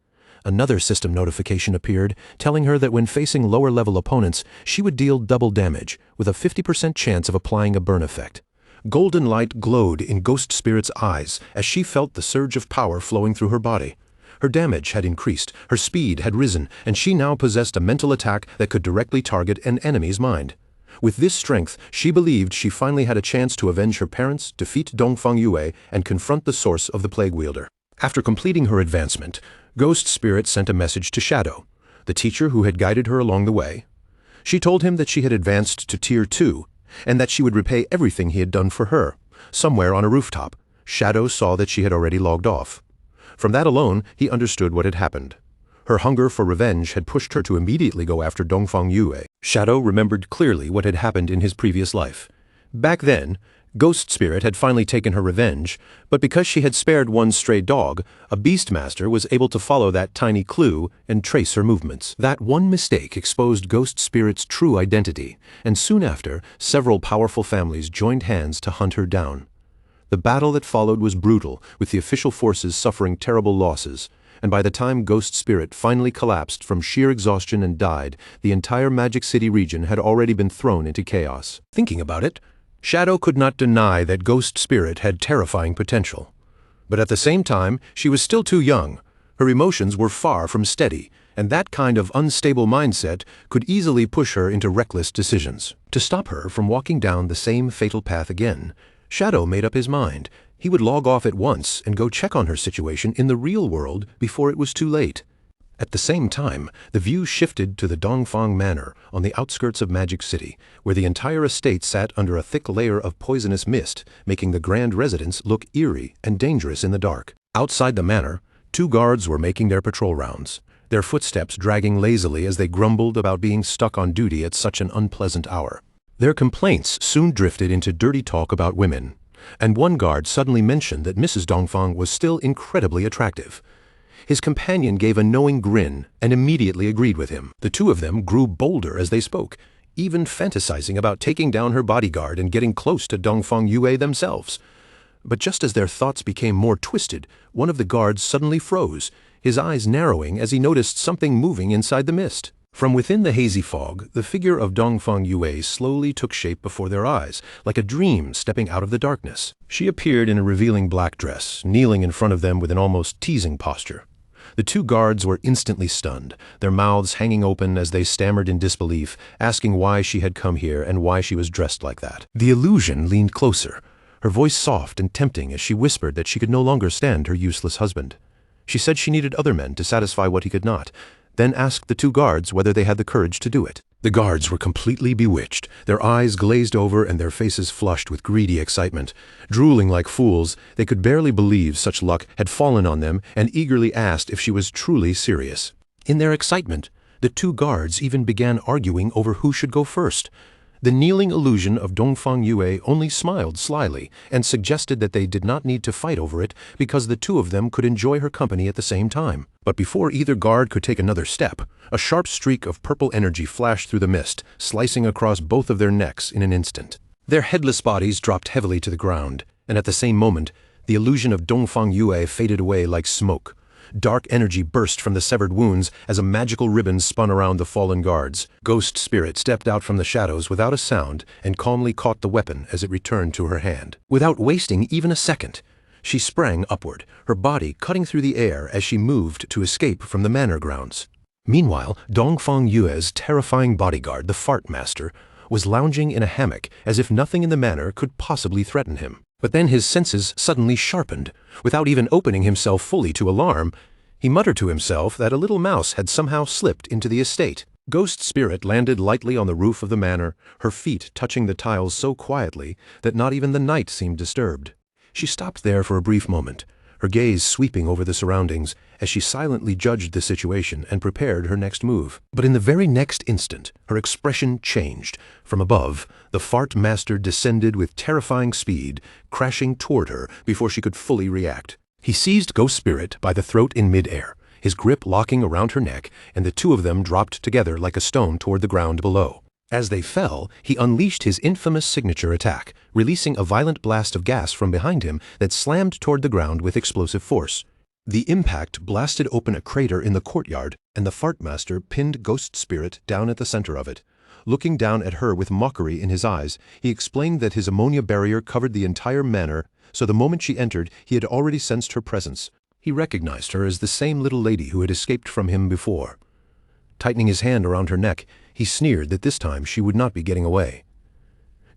Another system notification appeared, telling her that when facing lower-level opponents, she would deal double damage, with a 50% chance of applying a burn effect. Golden light glowed in Ghost Spirit's eyes as she felt the surge of power flowing through her body. Her damage had increased, her speed had risen, and she now possessed a mental attack that could directly target an enemy's mind. With this strength, she believed she finally had a chance to avenge her parents, defeat Dongfang Yue, and confront the source of the Plague Wielder. After completing her advancement, Ghost Spirit sent a message to Shadow, the teacher who had guided her along the way. She told him that she had advanced to Tier 2, and that she would repay everything he had done for her. Somewhere on a rooftop, Shadow saw that she had already logged off. From that alone, he understood what had happened. Her hunger for revenge had pushed her to immediately go after Dongfang Yue. Shadow remembered clearly what had happened in his previous life. Back then, Ghost Spirit had finally taken her revenge, but because she had spared one stray dog, a Beastmaster was able to follow that tiny clue and trace her movements. That one mistake exposed Ghost Spirit's true identity, and soon after, several powerful families joined hands to hunt her down. The battle that followed was brutal, with the official forces suffering terrible losses, and by the time Ghost Spirit finally collapsed from sheer exhaustion and died, the entire Magic City region had already been thrown into chaos. Thinking about it, Shadow could not deny that Ghost Spirit had terrifying potential. But at the same time, she was still too young. Her emotions were far from steady, and that kind of unstable mindset could easily push her into reckless decisions. To stop her from walking down the same fatal path again, Shadow made up his mind. He would log off at once and go check on her situation in the real world before it was too late. At the same time, the view shifted to the Dongfang Manor on the outskirts of Magic City, where the entire estate sat under a thick layer of poisonous mist, making the grand residence look eerie and dangerous in the dark. Outside the manor, two guards were making their patrol rounds, their footsteps dragging lazily as they grumbled about being stuck on duty at such an unpleasant hour. Their complaints soon drifted into dirty talk about women, and one guard suddenly mentioned that Mrs. Dongfang was still incredibly attractive. His companion gave a knowing grin and immediately agreed with him. The two of them grew bolder as they spoke, even fantasizing about taking down her bodyguard and getting close to Dongfang Yue themselves. But just as their thoughts became more twisted, one of the guards suddenly froze, his eyes narrowing as he noticed something moving inside the mist. From within the hazy fog, the figure of Dongfang Yue slowly took shape before their eyes, like a dream stepping out of the darkness. She appeared in a revealing black dress, kneeling in front of them with an almost teasing posture. The two guards were instantly stunned, their mouths hanging open as they stammered in disbelief, asking why she had come here and why she was dressed like that. The illusion leaned closer, her voice soft and tempting as she whispered that she could no longer stand her useless husband. She said she needed other men to satisfy what he could not, then asked the two guards whether they had the courage to do it. The guards were completely bewitched, their eyes glazed over and their faces flushed with greedy excitement. Drooling like fools, they could barely believe such luck had fallen on them and eagerly asked if she was truly serious. In their excitement, the two guards even began arguing over who should go first. The kneeling illusion of Dongfang Yue only smiled slyly and suggested that they did not need to fight over it because the two of them could enjoy her company at the same time. But before either guard could take another step, a sharp streak of purple energy flashed through the mist, slicing across both of their necks in an instant. Their headless bodies dropped heavily to the ground, and at the same moment, the illusion of Dongfang Yue faded away like smoke. Dark energy burst from the severed wounds as a magical ribbon spun around the fallen guards. Ghost Spirit stepped out from the shadows without a sound and calmly caught the weapon as it returned to her hand. Without wasting even a second, she sprang upward, her body cutting through the air as she moved to escape from the manor grounds. Meanwhile, Dongfang Yue's terrifying bodyguard, the Fart Master, was lounging in a hammock as if nothing in the manor could possibly threaten him. But then his senses suddenly sharpened. Without even opening himself fully to alarm, he muttered to himself that a little mouse had somehow slipped into the estate. Ghost Spirit landed lightly on the roof of the manor, her feet touching the tiles so quietly that not even the night seemed disturbed. She stopped there for a brief moment, her gaze sweeping over the surroundings as she silently judged the situation and prepared her next move. But in the very next instant, her expression changed. From above, the Fart Master descended with terrifying speed, crashing toward her before she could fully react. He seized Ghost Spirit by the throat in midair, his grip locking around her neck, and the two of them dropped together like a stone toward the ground below. As they fell, he unleashed his infamous signature attack, releasing a violent blast of gas from behind him that slammed toward the ground with explosive force. The impact blasted open a crater in the courtyard, and the Fart Master pinned Ghost Spirit down at the center of it. Looking down at her with mockery in his eyes, he explained that his ammonia barrier covered the entire manor, so the moment she entered, he had already sensed her presence. He recognized her as the same little lady who had escaped from him before. Tightening his hand around her neck, he sneered that this time she would not be getting away.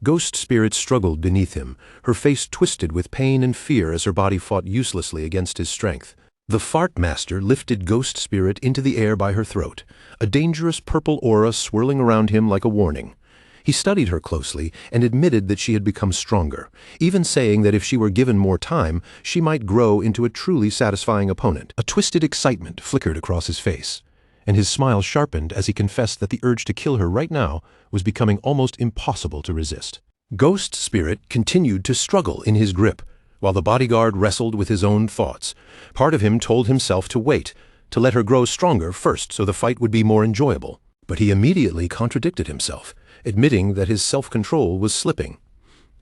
Ghost Spirit struggled beneath him, her face twisted with pain and fear as her body fought uselessly against his strength. The Fart Master lifted Ghost Spirit into the air by her throat, a dangerous purple aura swirling around him like a warning. He studied her closely and admitted that she had become stronger, even saying that if she were given more time, she might grow into a truly satisfying opponent. A twisted excitement flickered across his face, and his smile sharpened as he confessed that the urge to kill her right now was becoming almost impossible to resist. Ghost Spirit continued to struggle in his grip, while the bodyguard wrestled with his own thoughts. Part of him told himself to wait, to let her grow stronger first so the fight would be more enjoyable. But he immediately contradicted himself, admitting that his self-control was slipping.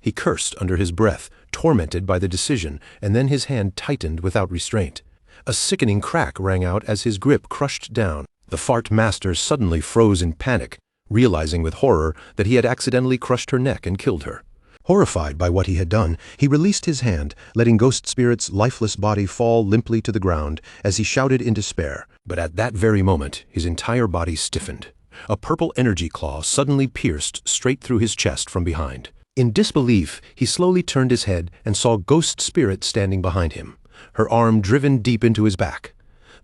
He cursed under his breath, tormented by the decision, and then his hand tightened without restraint. A sickening crack rang out as his grip crushed down. The Fart Master suddenly froze in panic, realizing with horror that he had accidentally crushed her neck and killed her. Horrified by what he had done, he released his hand, letting Ghost Spirit's lifeless body fall limply to the ground as he shouted in despair. But at that very moment, his entire body stiffened. A purple energy claw suddenly pierced straight through his chest from behind. In disbelief, he slowly turned his head and saw Ghost Spirit standing behind him, her arm driven deep into his back.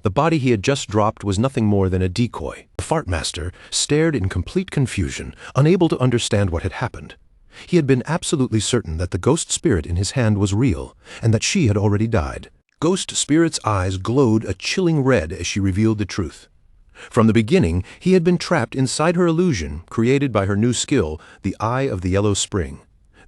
The body he had just dropped was nothing more than a decoy. The Fart Master stared in complete confusion, unable to understand what had happened. He had been absolutely certain that the Ghost Spirit in his hand was real, and that she had already died. Ghost Spirit's eyes glowed a chilling red as she revealed the truth. From the beginning, he had been trapped inside her illusion, created by her new skill, the Eye of the Yellow Spring.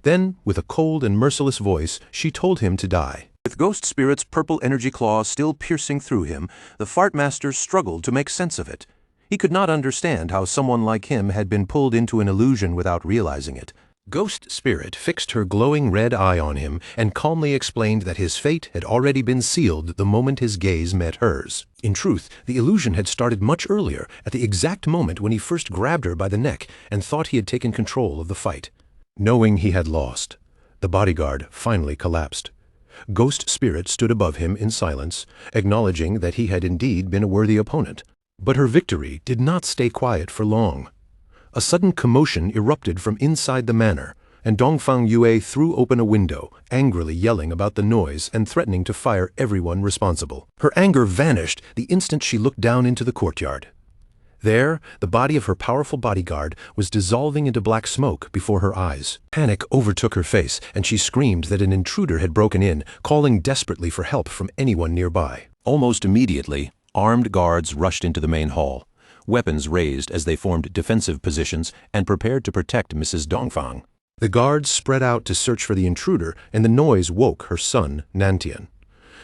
Then, with a cold and merciless voice, she told him to die. With Ghost Spirit's purple energy claw still piercing through him, the Fart Master struggled to make sense of it. He could not understand how someone like him had been pulled into an illusion without realizing it. Ghost Spirit fixed her glowing red eye on him and calmly explained that his fate had already been sealed the moment his gaze met hers. In truth, the illusion had started much earlier, at the exact moment when he first grabbed her by the neck and thought he had taken control of the fight. Knowing he had lost, the bodyguard finally collapsed. Ghost Spirit stood above him in silence, acknowledging that he had indeed been a worthy opponent. But her victory did not stay quiet for long. A sudden commotion erupted from inside the manor, and Dongfang Yue threw open a window, angrily yelling about the noise and threatening to fire everyone responsible. Her anger vanished the instant she looked down into the courtyard. There, the body of her powerful bodyguard was dissolving into black smoke before her eyes. Panic overtook her face, and she screamed that an intruder had broken in, calling desperately for help from anyone nearby. Almost immediately, armed guards rushed into the main hall, weapons raised as they formed defensive positions and prepared to protect Mrs. Dongfang. The guards spread out to search for the intruder, and the noise woke her son, Nantian.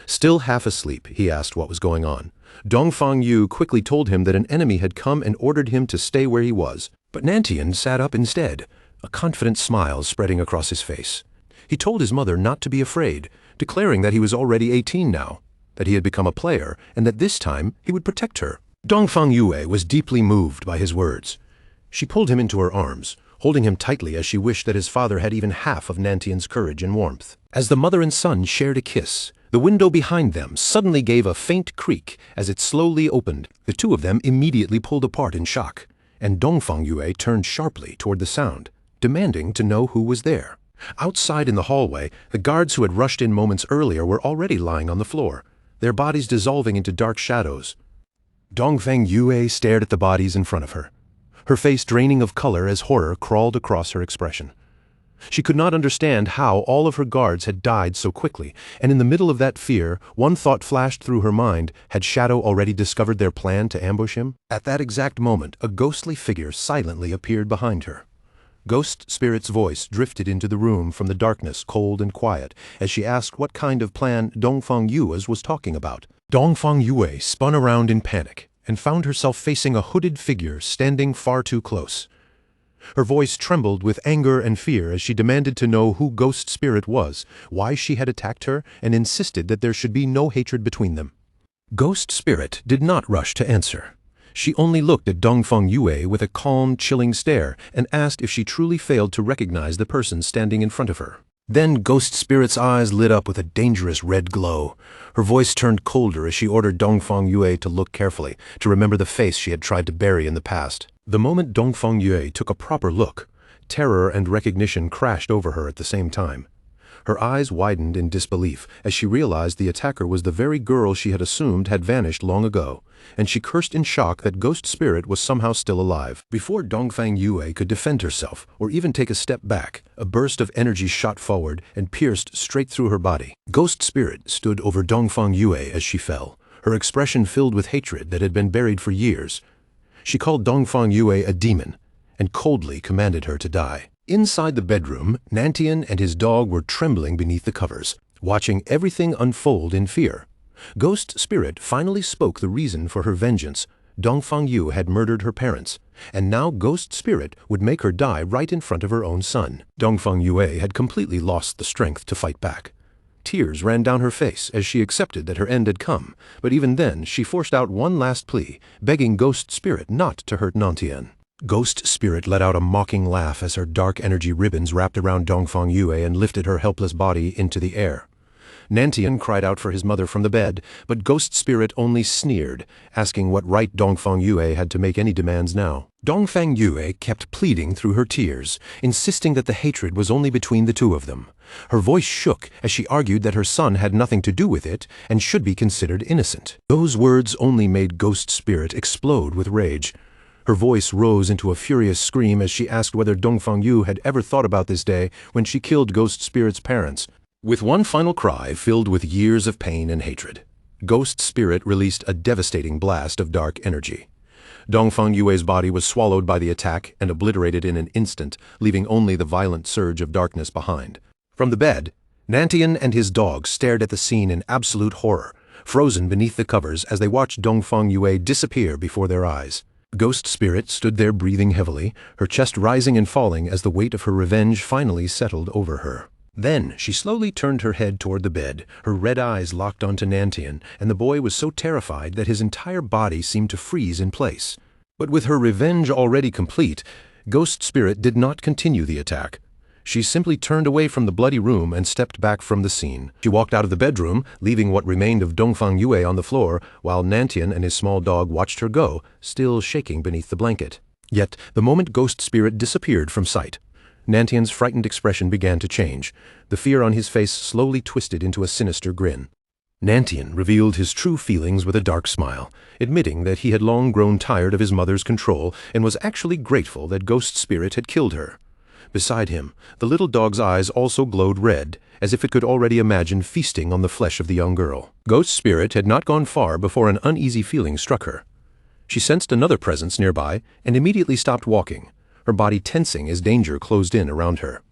Still half asleep, he asked what was going on. Dongfang Yu quickly told him that an enemy had come and ordered him to stay where he was. But Nantian sat up instead, a confident smile spreading across his face. He told his mother not to be afraid, declaring that he was already 18 now, that he had become a player, and that this time he would protect her. Dongfang Yue was deeply moved by his words. She pulled him into her arms, holding him tightly as she wished that his father had even half of Nantian's courage and warmth. As the mother and son shared a kiss, the window behind them suddenly gave a faint creak as it slowly opened. The two of them immediately pulled apart in shock, and Dongfang Yue turned sharply toward the sound, demanding to know who was there. Outside in the hallway, the guards who had rushed in moments earlier were already lying on the floor, their bodies dissolving into dark shadows. Dongfang Yue stared at the bodies in front of her, her face draining of color as horror crawled across her expression. She could not understand how all of her guards had died so quickly, and in the middle of that fear, one thought flashed through her mind: had Shadow already discovered their plan to ambush him? At that exact moment, a ghostly figure silently appeared behind her. Ghost Spirit's voice drifted into the room from the darkness, cold and quiet, as she asked what kind of plan Dongfang Yue's was talking about. Dongfang Yue spun around in panic and found herself facing a hooded figure standing far too close. Her voice trembled with anger and fear as she demanded to know who Ghost Spirit was, why she had attacked her, and insisted that there should be no hatred between them. Ghost Spirit did not rush to answer. She only looked at Dongfang Yue with a calm, chilling stare and asked if she truly failed to recognize the person standing in front of her. Then Ghost Spirit's eyes lit up with a dangerous red glow. Her voice turned colder as she ordered Dongfang Yue to look carefully, to remember the face she had tried to bury in the past. The moment Dongfang Yue took a proper look, terror and recognition crashed over her at the same time. Her eyes widened in disbelief as she realized the attacker was the very girl she had assumed had vanished long ago, and she cursed in shock that Ghost Spirit was somehow still alive. Before Dongfang Yue could defend herself or even take a step back, a burst of energy shot forward and pierced straight through her body. Ghost Spirit stood over Dongfang Yue as she fell, her expression filled with hatred that had been buried for years. She called Dongfang Yue a demon and coldly commanded her to die. Inside the bedroom, Nantian and his dog were trembling beneath the covers, watching everything unfold in fear. Ghost Spirit finally spoke the reason for her vengeance. Dongfang Yue had murdered her parents, and now Ghost Spirit would make her die right in front of her own son. Dongfang Yue had completely lost the strength to fight back. Tears ran down her face as she accepted that her end had come, but even then she forced out one last plea, begging Ghost Spirit not to hurt Nantian. Ghost Spirit let out a mocking laugh as her dark energy ribbons wrapped around Dongfang Yue and lifted her helpless body into the air. Nantian cried out for his mother from the bed, but Ghost Spirit only sneered, asking what right Dongfang Yue had to make any demands now. Dongfang Yue kept pleading through her tears, insisting that the hatred was only between the two of them. Her voice shook as she argued that her son had nothing to do with it and should be considered innocent. Those words only made Ghost Spirit explode with rage. Her voice rose into a furious scream as she asked whether Dongfang Yue had ever thought about this day when she killed Ghost Spirit's parents. With one final cry filled with years of pain and hatred, Ghost Spirit released a devastating blast of dark energy. Dongfang Yue's body was swallowed by the attack and obliterated in an instant, leaving only the violent surge of darkness behind. From the bed, Nantian and his dog stared at the scene in absolute horror, frozen beneath the covers as they watched Dongfang Yue disappear before their eyes. Ghost Spirit stood there breathing heavily, her chest rising and falling as the weight of her revenge finally settled over her. Then she slowly turned her head toward the bed, her red eyes locked onto Nantian, and the boy was so terrified that his entire body seemed to freeze in place. But with her revenge already complete, Ghost Spirit did not continue the attack. She simply turned away from the bloody room and stepped back from the scene. She walked out of the bedroom, leaving what remained of Dongfang Yue on the floor, while Nantian and his small dog watched her go, still shaking beneath the blanket. Yet, the moment Ghost Spirit disappeared from sight, Nantian's frightened expression began to change. The fear on his face slowly twisted into a sinister grin. Nantian revealed his true feelings with a dark smile, admitting that he had long grown tired of his mother's control and was actually grateful that Ghost Spirit had killed her. Beside him, the little dog's eyes also glowed red, as if it could already imagine feasting on the flesh of the young girl. Ghost Spirit had not gone far before an uneasy feeling struck her. She sensed another presence nearby and immediately stopped walking, her body tensing as danger closed in around her.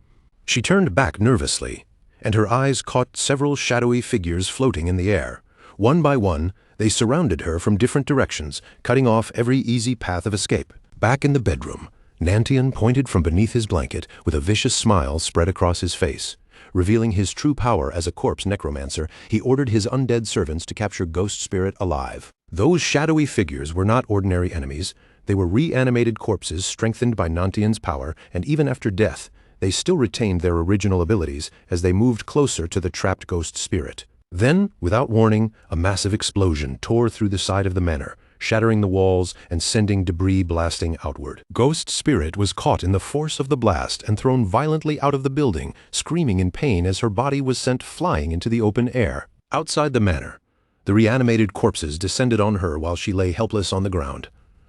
She turned back nervously, and her eyes caught several shadowy figures floating in the air. One by one, they surrounded her from different directions, cutting off every easy path of escape. Back in the bedroom, Nantian pointed from beneath his blanket with a vicious smile spread across his face. Revealing his true power as a corpse necromancer, he ordered his undead servants to capture Ghost Spirit alive. Those shadowy figures were not ordinary enemies. They were reanimated corpses strengthened by Nantian's power, and even after death, they still retained their original abilities as they moved closer to the trapped Ghost Spirit. Then, without warning, a massive explosion tore through the side of the manor, shattering the walls and sending debris blasting outward. Ghost Spirit was caught in the force of the blast and thrown violently out of the building, screaming in pain as her body was sent flying into the open air. Outside the manor, the reanimated corpses descended on her while she lay helpless on the ground.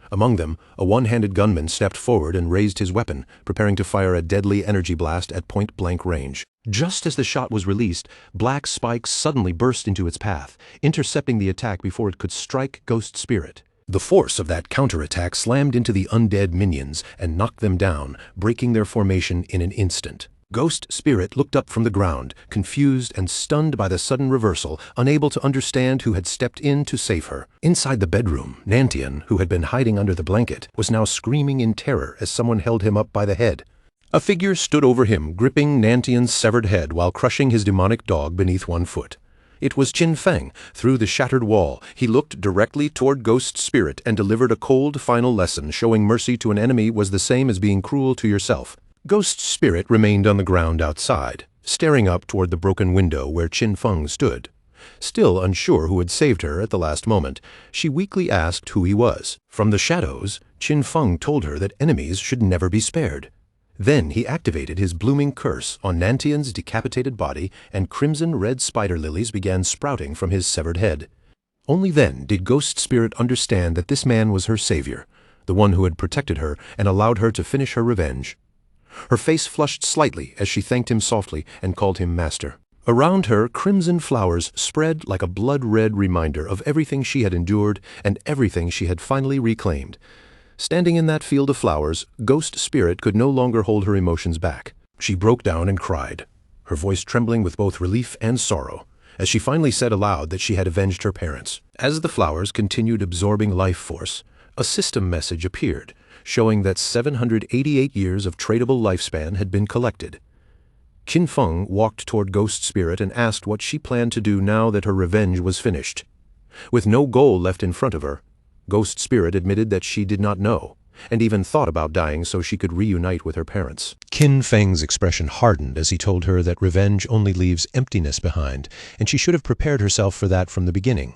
Among them, a one-handed gunman stepped forward and raised his weapon, preparing to fire a deadly energy blast at point-blank range. Just as the shot was released, black spikes suddenly burst into its path, intercepting the attack before it could strike Ghost Spirit. The force of that counterattack slammed into the undead minions and knocked them down, breaking their formation in an instant. Ghost Spirit looked up from the ground, confused and stunned by the sudden reversal, unable to understand who had stepped in to save her. Inside the bedroom, Nantian, who had been hiding under the blanket, was now screaming in terror as someone held him up by the head. A figure stood over him, gripping Nantian's severed head while crushing his demonic dog beneath one foot. It was Qin Feng. Through the shattered wall, he looked directly toward Ghost Spirit and delivered a cold final lesson, showing mercy to an enemy was the same as being cruel to yourself. Ghost Spirit remained on the ground outside, staring up toward the broken window where Qin Feng stood. Still unsure who had saved her at the last moment, she weakly asked who he was. From the shadows, Qin Feng told her that enemies should never be spared. Then he activated his blooming curse on Nantian's decapitated body, and crimson-red spider lilies began sprouting from his severed head. Only then did Ghost Spirit understand that this man was her savior, the one who had protected her and allowed her to finish her revenge. Her face flushed slightly as she thanked him softly and called him master. Around her, crimson flowers spread like a blood-red reminder of everything she had endured and everything she had finally reclaimed. Standing in that field of flowers, Ghost Spirit could no longer hold her emotions back. She broke down and cried, her voice trembling with both relief and sorrow, as she finally said aloud that she had avenged her parents. As the flowers continued absorbing life force, a system message appeared, showing that 788 years of tradable lifespan had been collected. Qin Feng walked toward Ghost Spirit and asked what she planned to do now that her revenge was finished. With no goal left in front of her, Ghost Spirit admitted that she did not know, and even thought about dying so she could reunite with her parents. Qin Feng's expression hardened as he told her that revenge only leaves emptiness behind, and she should have prepared herself for that from the beginning.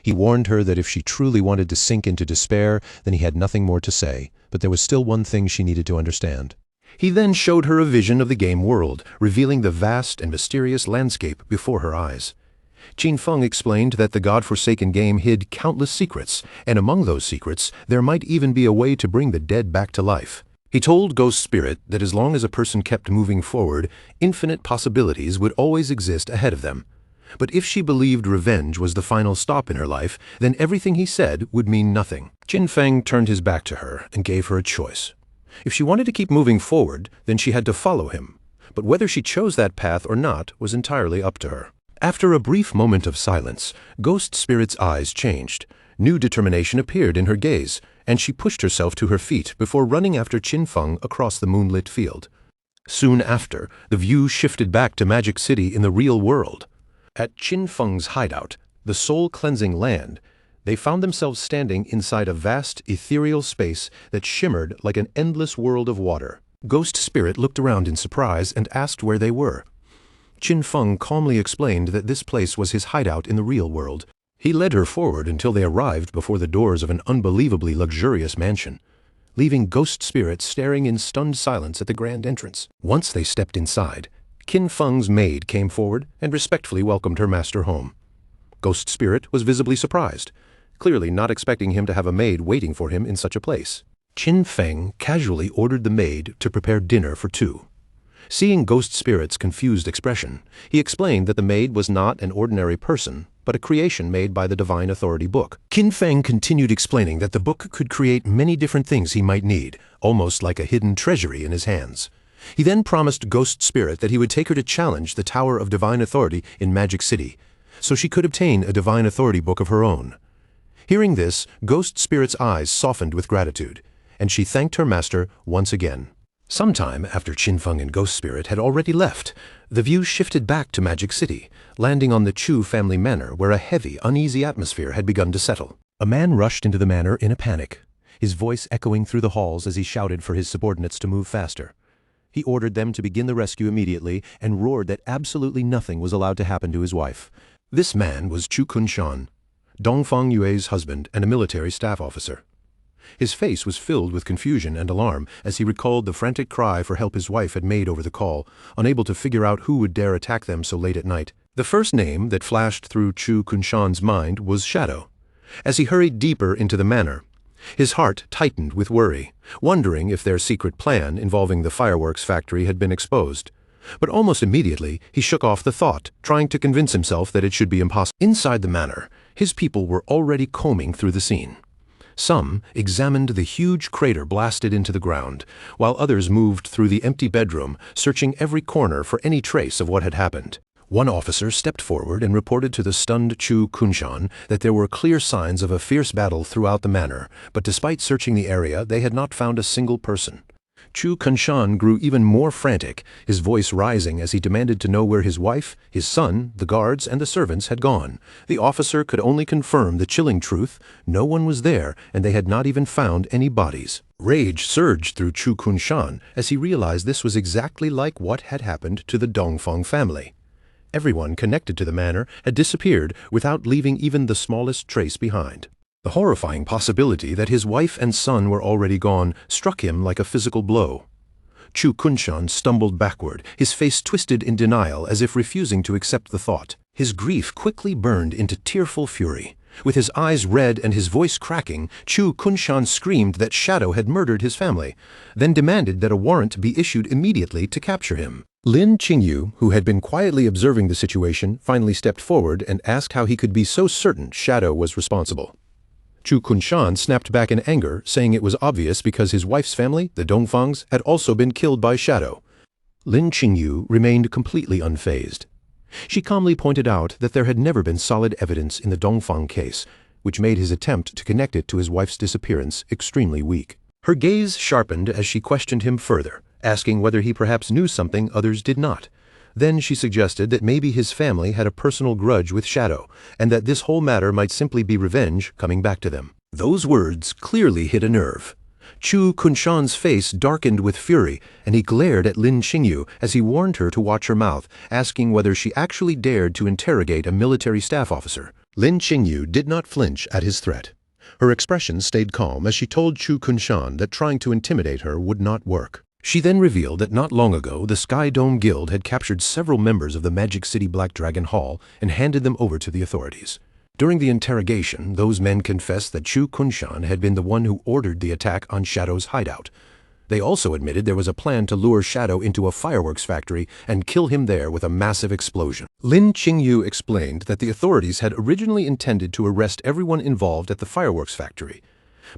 He warned her that if she truly wanted to sink into despair, then he had nothing more to say, but there was still one thing she needed to understand. He then showed her a vision of the game world, revealing the vast and mysterious landscape before her eyes. Qin Feng explained that the God-forsaken game hid countless secrets, and among those secrets, there might even be a way to bring the dead back to life. He told Ghost Spirit that as long as a person kept moving forward, infinite possibilities would always exist ahead of them. But if she believed revenge was the final stop in her life, then everything he said would mean nothing. Qin Feng turned his back to her and gave her a choice. If she wanted to keep moving forward, then she had to follow him. But whether she chose that path or not was entirely up to her. After a brief moment of silence, Ghost Spirit's eyes changed. New determination appeared in her gaze, and she pushed herself to her feet before running after Qin Feng across the moonlit field. Soon after, the view shifted back to Magic City in the real world. At Qin Feng's hideout, the soul-cleansing land, they found themselves standing inside a vast, ethereal space that shimmered like an endless world of water. Ghost Spirit looked around in surprise and asked where they were. Qin Feng calmly explained that this place was his hideout in the real world. He led her forward until they arrived before the doors of an unbelievably luxurious mansion, leaving Ghost Spirit staring in stunned silence at the grand entrance. Once they stepped inside, Qin Feng's maid came forward and respectfully welcomed her master home. Ghost Spirit was visibly surprised, clearly not expecting him to have a maid waiting for him in such a place. Qin Feng casually ordered the maid to prepare dinner for two. Seeing Ghost Spirit's confused expression, he explained that the maid was not an ordinary person, but a creation made by the Divine Authority book. Qin Feng continued explaining that the book could create many different things he might need, almost like a hidden treasury in his hands. He then promised Ghost Spirit that he would take her to challenge the Tower of Divine Authority in Magic City, so she could obtain a Divine Authority book of her own. Hearing this, Ghost Spirit's eyes softened with gratitude, and she thanked her master once again. Sometime after Qin Feng and Ghost Spirit had already left, the view shifted back to Magic City, landing on the Chu family manor where a heavy, uneasy atmosphere had begun to settle. A man rushed into the manor in a panic, his voice echoing through the halls as he shouted for his subordinates to move faster. He ordered them to begin the rescue immediately and roared that absolutely nothing was allowed to happen to his wife. This man was Chu Kunshan, Dongfang Yue's husband and a military staff officer. His face was filled with confusion and alarm as he recalled the frantic cry for help his wife had made over the call, unable to figure out who would dare attack them so late at night. The first name that flashed through Chu Kunshan's mind was Shadow. As he hurried deeper into the manor, his heart tightened with worry, wondering if their secret plan involving the fireworks factory had been exposed. But almost immediately, he shook off the thought, trying to convince himself that it should be impossible. Inside the manor, his people were already combing through the scene. Some examined the huge crater blasted into the ground, while others moved through the empty bedroom, searching every corner for any trace of what had happened. One officer stepped forward and reported to the stunned Chu Kunshan that there were clear signs of a fierce battle throughout the manor, but despite searching the area, they had not found a single person. Chu Kunshan grew even more frantic, his voice rising as he demanded to know where his wife, his son, the guards, and the servants had gone. The officer could only confirm the chilling truth: no one was there, and they had not even found any bodies. Rage surged through Chu Kunshan as he realized this was exactly like what had happened to the Dongfang family. Everyone connected to the manor had disappeared without leaving even the smallest trace behind. The horrifying possibility that his wife and son were already gone struck him like a physical blow. Chu Kunshan stumbled backward, his face twisted in denial as if refusing to accept the thought. His grief quickly burned into tearful fury. With his eyes red and his voice cracking, Chu Kunshan screamed that Shadow had murdered his family, then demanded that a warrant be issued immediately to capture him. Lin Qingyu, who had been quietly observing the situation, finally stepped forward and asked how he could be so certain Shadow was responsible. Chu Kunshan snapped back in anger, saying it was obvious because his wife's family, the Dongfangs, had also been killed by Shadow. Lin Qingyu remained completely unfazed. She calmly pointed out that there had never been solid evidence in the Dongfang case, which made his attempt to connect it to his wife's disappearance extremely weak. Her gaze sharpened as she questioned him further, asking whether he perhaps knew something others did not. Then she suggested that maybe his family had a personal grudge with Shadow, and that this whole matter might simply be revenge coming back to them. Those words clearly hit a nerve. Chu Kunshan's face darkened with fury, and he glared at Lin Qingyu as he warned her to watch her mouth, asking whether she actually dared to interrogate a military staff officer. Lin Qingyu did not flinch at his threat. Her expression stayed calm as she told Chu Kunshan that trying to intimidate her would not work. She then revealed that not long ago the Sky Dome Guild had captured several members of the Magic City Black Dragon Hall and handed them over to the authorities. During the interrogation, those men confessed that Chu Kunshan had been the one who ordered the attack on Shadow's hideout. They also admitted there was a plan to lure Shadow into a fireworks factory and kill him there with a massive explosion. Lin Qingyu explained that the authorities had originally intended to arrest everyone involved at the fireworks factory.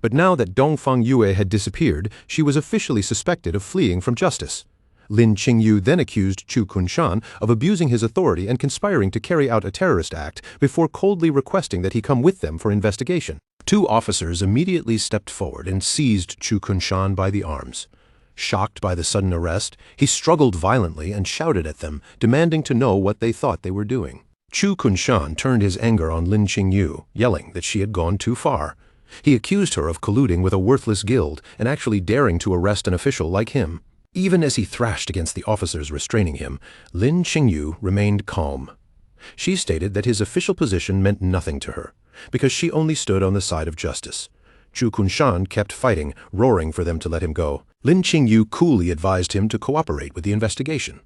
But now that Dongfang Yue had disappeared, she was officially suspected of fleeing from justice. Lin Qingyu then accused Chu Kunshan of abusing his authority and conspiring to carry out a terrorist act before coldly requesting that he come with them for investigation. Two officers immediately stepped forward and seized Chu Kunshan by the arms. Shocked by the sudden arrest, he struggled violently and shouted at them, demanding to know what they thought they were doing. Chu Kunshan turned his anger on Lin Qingyu, yelling that she had gone too far. He accused her of colluding with a worthless guild and actually daring to arrest an official like him. Even as he thrashed against the officers restraining him, Lin Qingyu remained calm. She stated that his official position meant nothing to her, because she only stood on the side of justice. Chu Kunshan kept fighting, roaring for them to let him go. Lin Qingyu coolly advised him to cooperate with the investigation.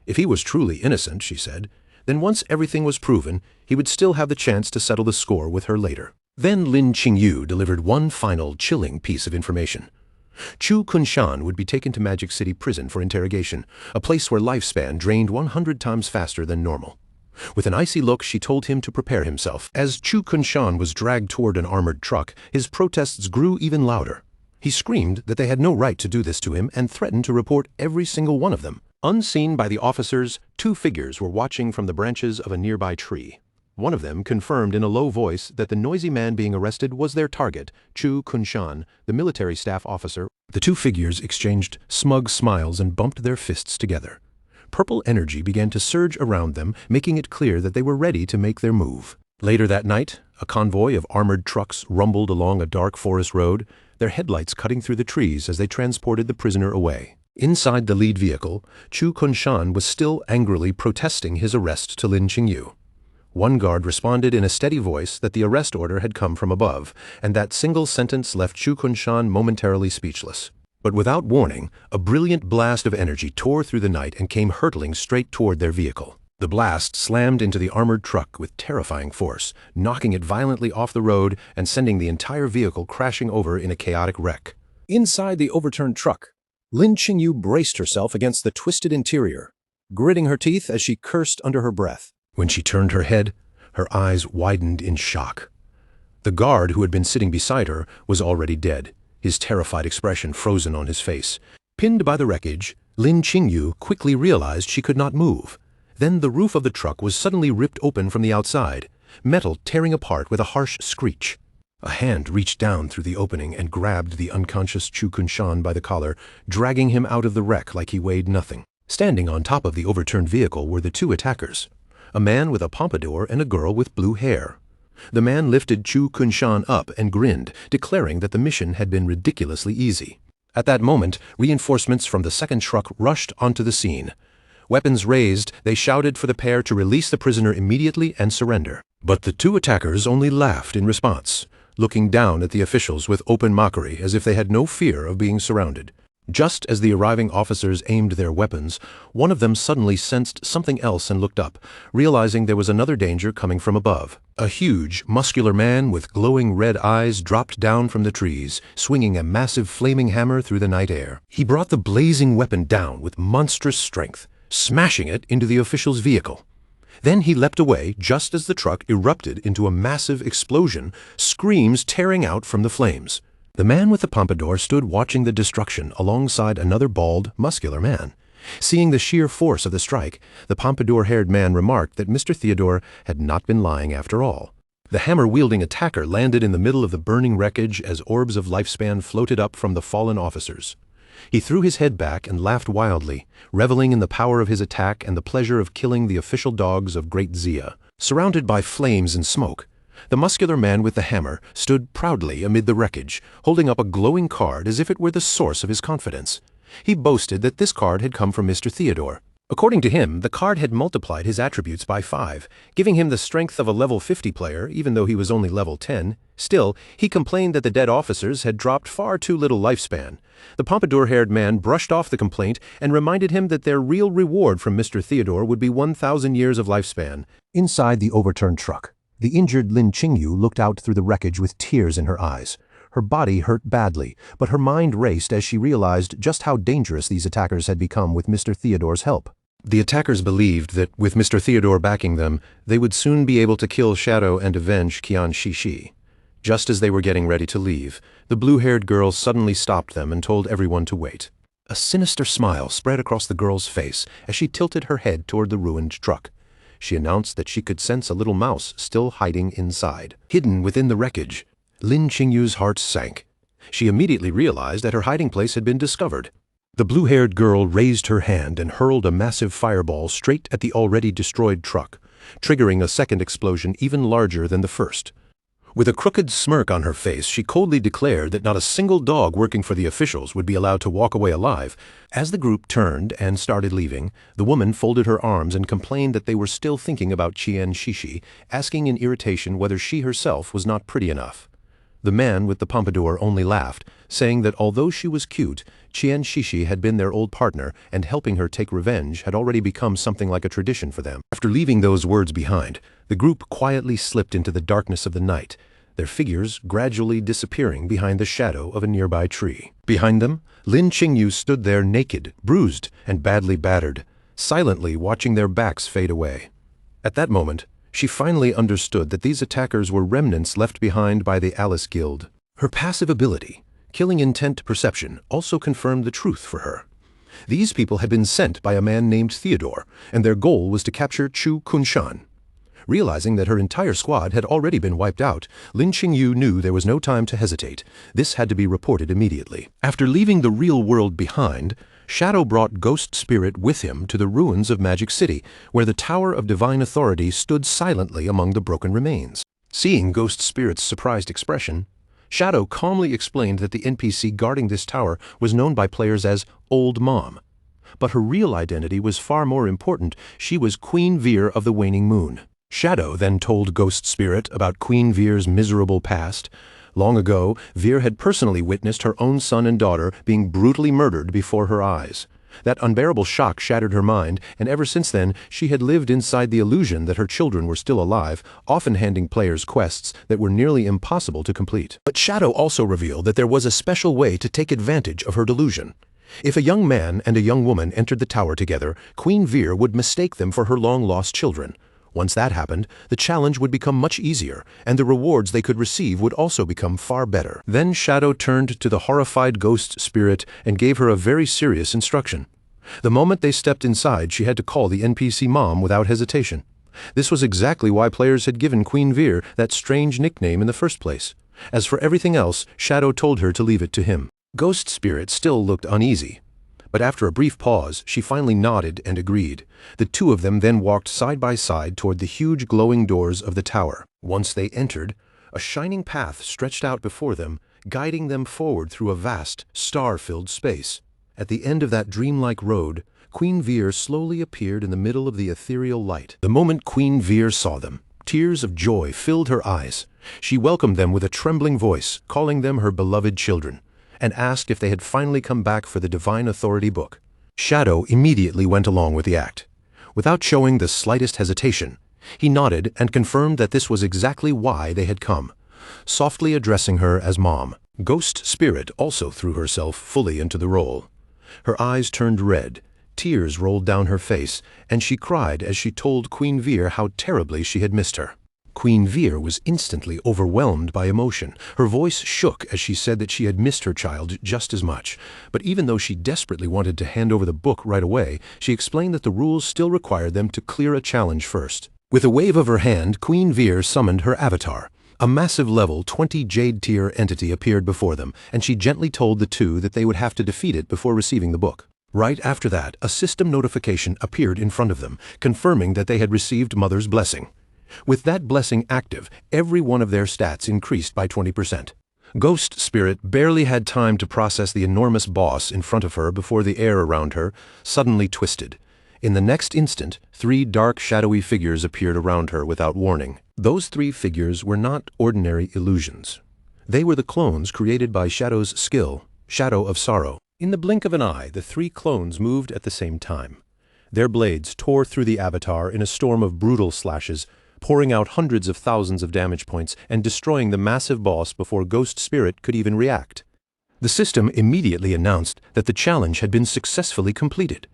If he was truly innocent, she said, then once everything was proven, he would still have the chance to settle the score with her later. Then Lin Qingyu delivered one final chilling piece of information. Chu Kunshan would be taken to Magic City Prison for interrogation, a place where lifespan drained 100 times faster than normal. With an icy look, she told him to prepare himself. As Chu Kunshan was dragged toward an armored truck, his protests grew even louder. He screamed that they had no right to do this to him and threatened to report every single one of them. Unseen by the officers, two figures were watching from the branches of a nearby tree. One of them confirmed in a low voice that the noisy man being arrested was their target, Chu Kunshan, the military staff officer. The two figures exchanged smug smiles and bumped their fists together. Purple energy began to surge around them, making it clear that they were ready to make their move. Later that night, a convoy of armored trucks rumbled along a dark forest road, their headlights cutting through the trees as they transported the prisoner away. Inside the lead vehicle, Chu Kunshan was still angrily protesting his arrest to Lin Qingyu. One guard responded in a steady voice that the arrest order had come from above, and that single sentence left Chu Kunshan momentarily speechless. But without warning, a brilliant blast of energy tore through the night and came hurtling straight toward their vehicle. The blast slammed into the armored truck with terrifying force, knocking it violently off the road and sending the entire vehicle crashing over in a chaotic wreck. Inside the overturned truck, Lin Qingyu braced herself against the twisted interior, gritting her teeth as she cursed under her breath. When she turned her head, her eyes widened in shock. The guard who had been sitting beside her was already dead, his terrified expression frozen on his face. Pinned by the wreckage, Lin Qingyu quickly realized she could not move. Then the roof of the truck was suddenly ripped open from the outside, metal tearing apart with a harsh screech. A hand reached down through the opening and grabbed the unconscious Chu Kunshan by the collar, dragging him out of the wreck like he weighed nothing. Standing on top of the overturned vehicle were the two attackers, a man with a pompadour and a girl with blue hair. The man lifted Chu Kunshan up and grinned, declaring that the mission had been ridiculously easy. At that moment, reinforcements from the second truck rushed onto the scene. Weapons raised, they shouted for the pair to release the prisoner immediately and surrender. But the two attackers only laughed in response, looking down at the officials with open mockery as if they had no fear of being surrounded. Just as the arriving officers aimed their weapons, one of them suddenly sensed something else and looked up, realizing there was another danger coming from above. A huge, muscular man with glowing red eyes dropped down from the trees, swinging a massive flaming hammer through the night air. He brought the blazing weapon down with monstrous strength, smashing it into the official's vehicle. Then he leapt away just as the truck erupted into a massive explosion, screams tearing out from the flames. The man with the pompadour stood watching the destruction alongside another bald, muscular man. Seeing the sheer force of the strike, the pompadour-haired man remarked that Mr. Theodore had not been lying after all. The hammer-wielding attacker landed in the middle of the burning wreckage as orbs of lifespan floated up from the fallen officers. He threw his head back and laughed wildly, reveling in the power of his attack and the pleasure of killing the official dogs of Great Xia. Surrounded by flames and smoke, the muscular man with the hammer stood proudly amid the wreckage, holding up a glowing card as if it were the source of his confidence. He boasted that this card had come from Mr. Theodore. According to him, the card had multiplied his attributes by 5, giving him the strength of a level 50 player, even though he was only level 10. Still, he complained that the dead officers had dropped far too little lifespan. The pompadour-haired man brushed off the complaint and reminded him that their real reward from Mr. Theodore would be 1,000 years of lifespan. Inside the overturned truck, the injured Lin Qingyu looked out through the wreckage with tears in her eyes. Her body hurt badly, but her mind raced as she realized just how dangerous these attackers had become with Mr. Theodore's help. The attackers believed that with Mr. Theodore backing them, they would soon be able to kill Shadow and avenge Qian Shishi. Just as they were getting ready to leave, the blue-haired girl suddenly stopped them and told everyone to wait. A sinister smile spread across the girl's face as she tilted her head toward the ruined truck. She announced that she could sense a little mouse still hiding inside. Hidden within the wreckage, Lin Qingyu's heart sank. She immediately realized that her hiding place had been discovered. The blue-haired girl raised her hand and hurled a massive fireball straight at the already destroyed truck, triggering a second explosion even larger than the first. With a crooked smirk on her face, she coldly declared that not a single dog working for the officials would be allowed to walk away alive. As the group turned and started leaving, the woman folded her arms and complained that they were still thinking about Qian Shishi, asking in irritation whether she herself was not pretty enough. The man with the pompadour only laughed, saying that although she was cute, Qian Shishi had been their old partner, and helping her take revenge had already become something like a tradition for them. After leaving those words behind, the group quietly slipped into the darkness of the night, their figures gradually disappearing behind the shadow of a nearby tree. Behind them, Lin Qingyu stood there naked, bruised, and badly battered, silently watching their backs fade away. At that moment, she finally understood that these attackers were remnants left behind by the Alice Guild. Her passive ability, Killing Intent Perception, also confirmed the truth for her. These people had been sent by a man named Theodore, and their goal was to capture Chu Kunshan. Realizing that her entire squad had already been wiped out, Lin Qingyu knew there was no time to hesitate. This had to be reported immediately. After leaving the real world behind, Shadow brought Ghost Spirit with him to the ruins of Magic City, where the Tower of Divine Authority stood silently among the broken remains. Seeing Ghost Spirit's surprised expression, Shadow calmly explained that the NPC guarding this tower was known by players as Old Mom. But her real identity was far more important. She was Queen Vir of the Waning Moon. Shadow then told Ghost Spirit about Queen Vir's miserable past. Long ago, Vir had personally witnessed her own son and daughter being brutally murdered before her eyes. That unbearable shock shattered her mind, and ever since then, she had lived inside the illusion that her children were still alive, often handing players quests that were nearly impossible to complete. But Shadow also revealed that there was a special way to take advantage of her delusion. If a young man and a young woman entered the tower together, Queen Vir would mistake them for her long-lost children. Once that happened, the challenge would become much easier, and the rewards they could receive would also become far better. Then Shadow turned to the horrified Ghost Spirit and gave her a very serious instruction. The moment they stepped inside, she had to call the NPC Mom without hesitation. This was exactly why players had given Queen Vir that strange nickname in the first place. As for everything else, Shadow told her to leave it to him. Ghost Spirit still looked uneasy. But after a brief pause, she finally nodded and agreed. The two of them then walked side by side toward the huge glowing doors of the tower. Once they entered, a shining path stretched out before them, guiding them forward through a vast, star-filled space. At the end of that dreamlike road, Queen Vir slowly appeared in the middle of the ethereal light. The moment Queen Vir saw them, tears of joy filled her eyes. She welcomed them with a trembling voice, calling them her beloved children, and asked if they had finally come back for the Divine Authority book. Shadow immediately went along with the act. Without showing the slightest hesitation, he nodded and confirmed that this was exactly why they had come, softly addressing her as Mom. Ghost Spirit also threw herself fully into the role. Her eyes turned red, tears rolled down her face, and she cried as she told Queen Vir how terribly she had missed her. Queen Vir was instantly overwhelmed by emotion. Her voice shook as she said that she had missed her child just as much. But even though she desperately wanted to hand over the book right away, she explained that the rules still required them to clear a challenge first. With a wave of her hand, Queen Vir summoned her avatar. A massive level 20 Jade Tier entity appeared before them, and she gently told the two that they would have to defeat it before receiving the book. Right after that, a system notification appeared in front of them, confirming that they had received Mother's blessing. With that blessing active, every one of their stats increased by 20%. Ghost Spirit barely had time to process the enormous boss in front of her before the air around her suddenly twisted. In the next instant, 3 dark, shadowy figures appeared around her without warning. Those 3 figures were not ordinary illusions. They were the clones created by Shadow's skill, Shadow of Sorrow. In the blink of an eye, the 3 clones moved at the same time. Their blades tore through the avatar in a storm of brutal slashes, pouring out hundreds of thousands of damage points and destroying the massive boss before Ghost Spirit could even react. The system immediately announced that the challenge had been successfully completed.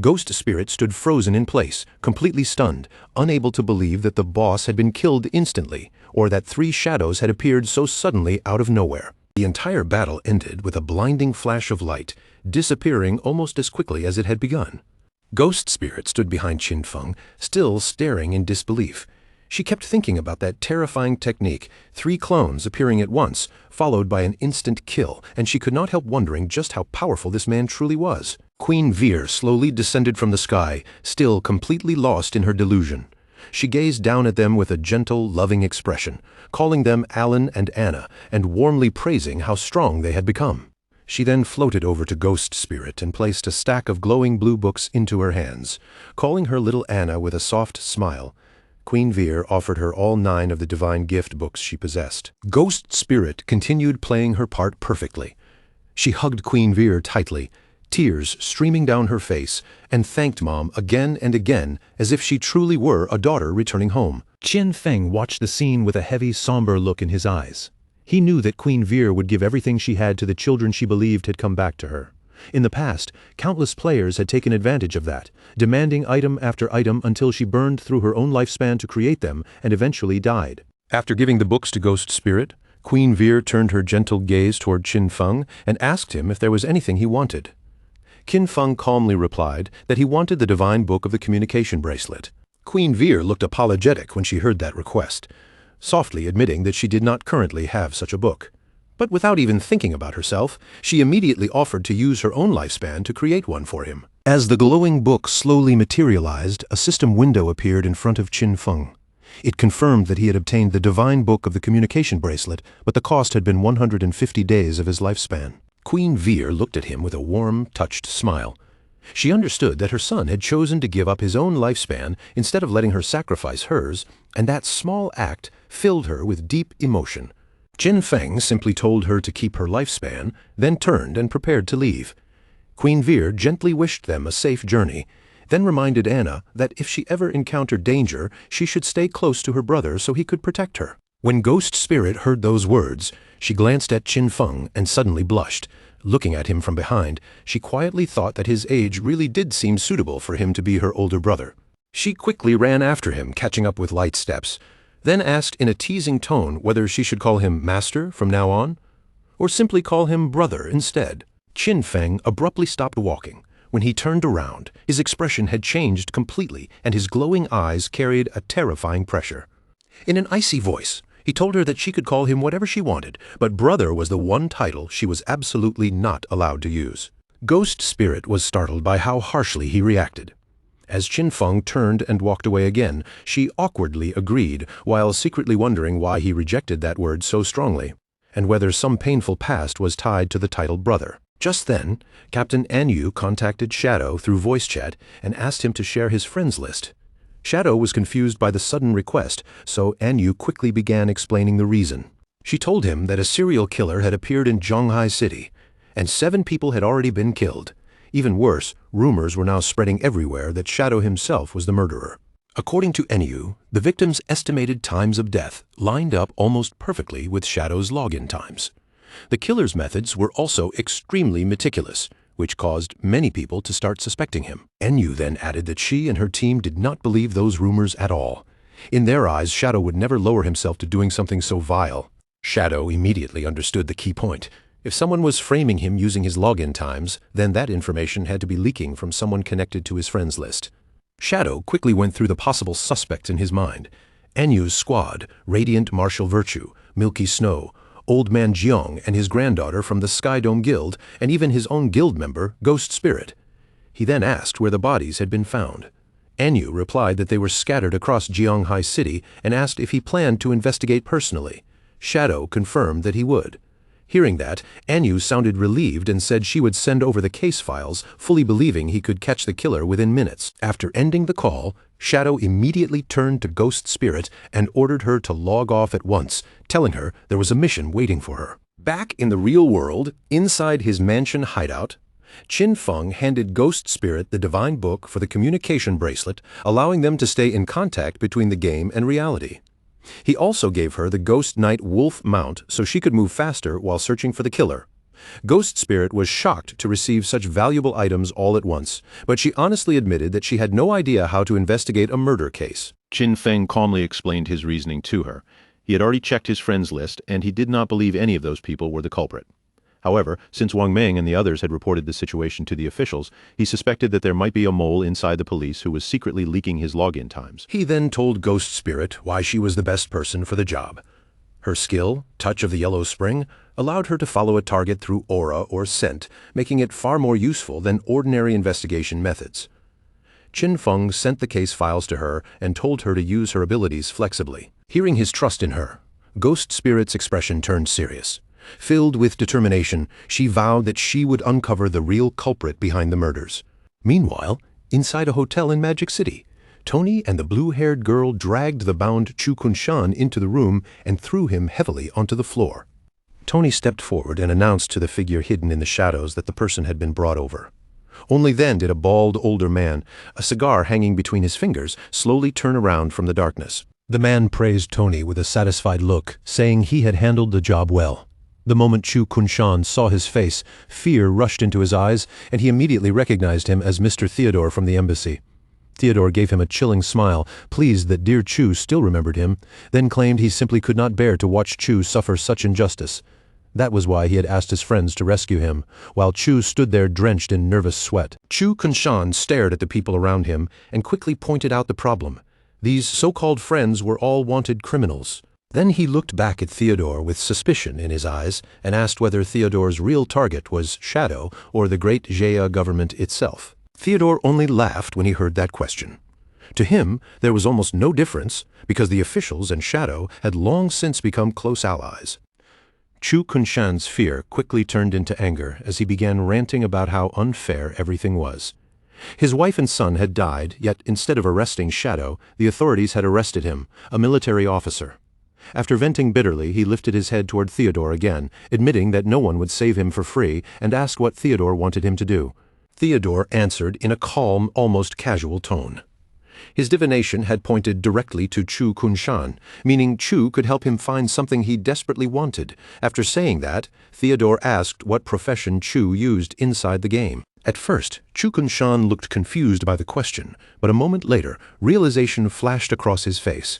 Ghost Spirit stood frozen in place, completely stunned, unable to believe that the boss had been killed instantly, or that 3 shadows had appeared so suddenly out of nowhere. The entire battle ended with a blinding flash of light, disappearing almost as quickly as it had begun. Ghost Spirit stood behind Qin Feng, still staring in disbelief. She kept thinking about that terrifying technique, 3 clones appearing at once, followed by an instant kill, and she could not help wondering just how powerful this man truly was. Queen Vir slowly descended from the sky, still completely lost in her delusion. She gazed down at them with a gentle, loving expression, calling them Alan and Anna, and warmly praising how strong they had become. She then floated over to Ghost Spirit and placed a stack of glowing blue books into her hands, calling her little Anna with a soft smile. Queen Vir offered her all 9 of the divine gift books she possessed. Ghost Spirit continued playing her part perfectly. She hugged Queen Vir tightly, tears streaming down her face, and thanked Mom again and again as if she truly were a daughter returning home. Qian Feng watched the scene with a heavy, somber look in his eyes. He knew that Queen Vir would give everything she had to the children she believed had come back to her. In the past, countless players had taken advantage of that, demanding item after item until she burned through her own lifespan to create them and eventually died. After giving the books to Ghost Spirit, Queen Vir turned her gentle gaze toward Qian Feng and asked him if there was anything he wanted. Qian Feng calmly replied that he wanted the divine book of the communication bracelet. Queen Vir looked apologetic when she heard that request, softly admitting that she did not currently have such a book. But without even thinking about herself, she immediately offered to use her own lifespan to create one for him. As the glowing book slowly materialized, a system window appeared in front of Qian Feng. It confirmed that he had obtained the divine book of the communication bracelet, but the cost had been 150 days of his lifespan. Queen Vir looked at him with a warm, touched smile. She understood that her son had chosen to give up his own lifespan instead of letting her sacrifice hers, and that small act filled her with deep emotion. Qian Feng simply told her to keep her lifespan, then turned and prepared to leave. Queen Vir gently wished them a safe journey, then reminded Anna that if she ever encountered danger, she should stay close to her brother so he could protect her. When Ghost Spirit heard those words, she glanced at Qian Feng and suddenly blushed. Looking at him from behind, she quietly thought that his age really did seem suitable for him to be her older brother. She quickly ran after him, catching up with light steps, then asked in a teasing tone whether she should call him Master from now on, or simply call him Brother instead. Qian Feng abruptly stopped walking. When he turned around, his expression had changed completely, and his glowing eyes carried a terrifying pressure. In an icy voice, he told her that she could call him whatever she wanted, but Brother was the one title she was absolutely not allowed to use. Ghost Spirit was startled by how harshly he reacted. As Qian Feng turned and walked away again, she awkwardly agreed, while secretly wondering why he rejected that word so strongly, and whether some painful past was tied to the title Brother. Just then, Captain Anyu contacted Shadow through voice chat and asked him to share his friends list. Shadow was confused by the sudden request, so Anyu quickly began explaining the reason. She told him that a serial killer had appeared in Zhonghai City, and 7 people had already been killed. Even worse, rumors were now spreading everywhere that Shadow himself was the murderer. According to Anyu, the victims' estimated times of death lined up almost perfectly with Shadow's login times. The killer's methods were also extremely meticulous, which caused many people to start suspecting him. Anyu then added that she and her team did not believe those rumors at all. In their eyes, Shadow would never lower himself to doing something so vile. Shadow immediately understood the key point. If someone was framing him using his login times, then that information had to be leaking from someone connected to his friends list. Shadow quickly went through the possible suspects in his mind. Anyu's squad, Radiant Martial Virtue, Milky Snow, Old Man Jiang and his granddaughter from the Sky Dome Guild, and even his own guild member, Ghost Spirit. He then asked where the bodies had been found. Anyu replied that they were scattered across Zhonghai City and asked if he planned to investigate personally. Shadow confirmed that he would. Hearing that, Anyu sounded relieved and said she would send over the case files, fully believing he could catch the killer within minutes. After ending the call, Shadow immediately turned to Ghost Spirit and ordered her to log off at once, telling her there was a mission waiting for her. Back in the real world, inside his mansion hideout, Qian Feng handed Ghost Spirit the divine book for the communication bracelet, allowing them to stay in contact between the game and reality. He also gave her the Ghost Knight Wolf mount so she could move faster while searching for the killer. Ghost Spirit was shocked to receive such valuable items all at once, but she honestly admitted that she had no idea how to investigate a murder case. Qian Feng calmly explained his reasoning to her. He had already checked his friends list, and he did not believe any of those people were the culprit. However, since Wang Meng and the others had reported the situation to the officials, he suspected that there might be a mole inside the police who was secretly leaking his login times. He then told Ghost Spirit why she was the best person for the job. Her skill, Touch of the Yellow Spring, allowed her to follow a target through aura or scent, making it far more useful than ordinary investigation methods. Qin Feng sent the case files to her and told her to use her abilities flexibly. Hearing his trust in her, Ghost Spirit's expression turned serious. Filled with determination, she vowed that she would uncover the real culprit behind the murders. Meanwhile, inside a hotel in Magic City, Tony and the blue-haired girl dragged the bound Chu Kunshan into the room and threw him heavily onto the floor. Tony stepped forward and announced to the figure hidden in the shadows that the person had been brought over. Only then did a bald older man, a cigar hanging between his fingers, slowly turn around from the darkness. The man praised Tony with a satisfied look, saying he had handled the job well. The moment Chu Kunshan saw his face, fear rushed into his eyes, and he immediately recognized him as Mr. Theodore from the embassy. Theodore gave him a chilling smile, pleased that dear Chu still remembered him, then claimed he simply could not bear to watch Chu suffer such injustice. That was why he had asked his friends to rescue him, while Chu stood there drenched in nervous sweat. Chu Kunshan stared at the people around him and quickly pointed out the problem. These so-called friends were all wanted criminals. Then he looked back at Theodore with suspicion in his eyes and asked whether Theodore's real target was Shadow or the great Jaya government itself. Theodore only laughed when he heard that question. To him, there was almost no difference, because the officials and Shadow had long since become close allies. Chu Kunshan's fear quickly turned into anger as he began ranting about how unfair everything was. His wife and son had died, yet instead of arresting Shadow, the authorities had arrested him, a military officer. After venting bitterly, he lifted his head toward Theodore again, admitting that no one would save him for free, and asked what Theodore wanted him to do. Theodore answered in a calm, almost casual tone. His divination had pointed directly to Chu Kunshan, meaning Chu could help him find something he desperately wanted. After saying that, Theodore asked what profession Chu used inside the game. At first, Chu Kunshan looked confused by the question, but a moment later, realization flashed across his face.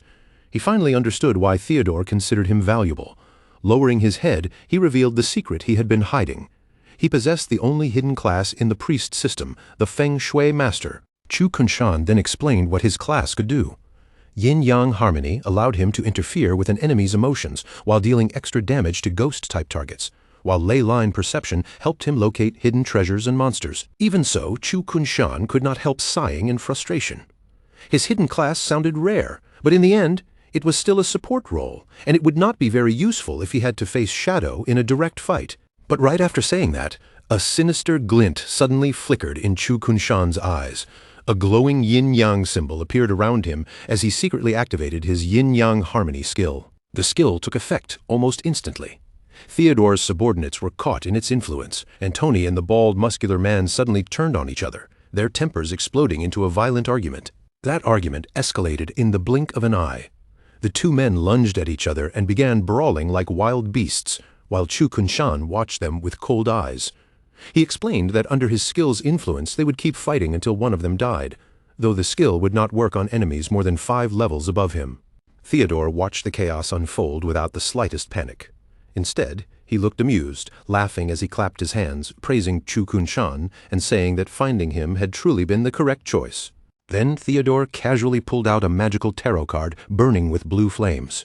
He finally understood why Theodore considered him valuable. Lowering his head, he revealed the secret he had been hiding. He possessed the only hidden class in the priest system, the Feng Shui Master. Chu Kunshan then explained what his class could do. Yin-Yang Harmony allowed him to interfere with an enemy's emotions while dealing extra damage to ghost-type targets, while Ley-Line Perception helped him locate hidden treasures and monsters. Even so, Chu Kunshan could not help sighing in frustration. His hidden class sounded rare, but in the end, it was still a support role, and it would not be very useful if he had to face Shadow in a direct fight. But right after saying that, a sinister glint suddenly flickered in Chu Kunshan's eyes. A glowing yin-yang symbol appeared around him as he secretly activated his yin-yang harmony skill. The skill took effect almost instantly. Theodore's subordinates were caught in its influence, and Tony and the bald, muscular man suddenly turned on each other, their tempers exploding into a violent argument. That argument escalated in the blink of an eye. The two men lunged at each other and began brawling like wild beasts, while Chu Kunshan watched them with cold eyes. He explained that under his skill's influence they would keep fighting until one of them died, though the skill would not work on enemies more than 5 levels above him. Theodore watched the chaos unfold without the slightest panic. Instead, he looked amused, laughing as he clapped his hands, praising Chu Kunshan and saying that finding him had truly been the correct choice. Then Theodore casually pulled out a magical tarot card burning with blue flames.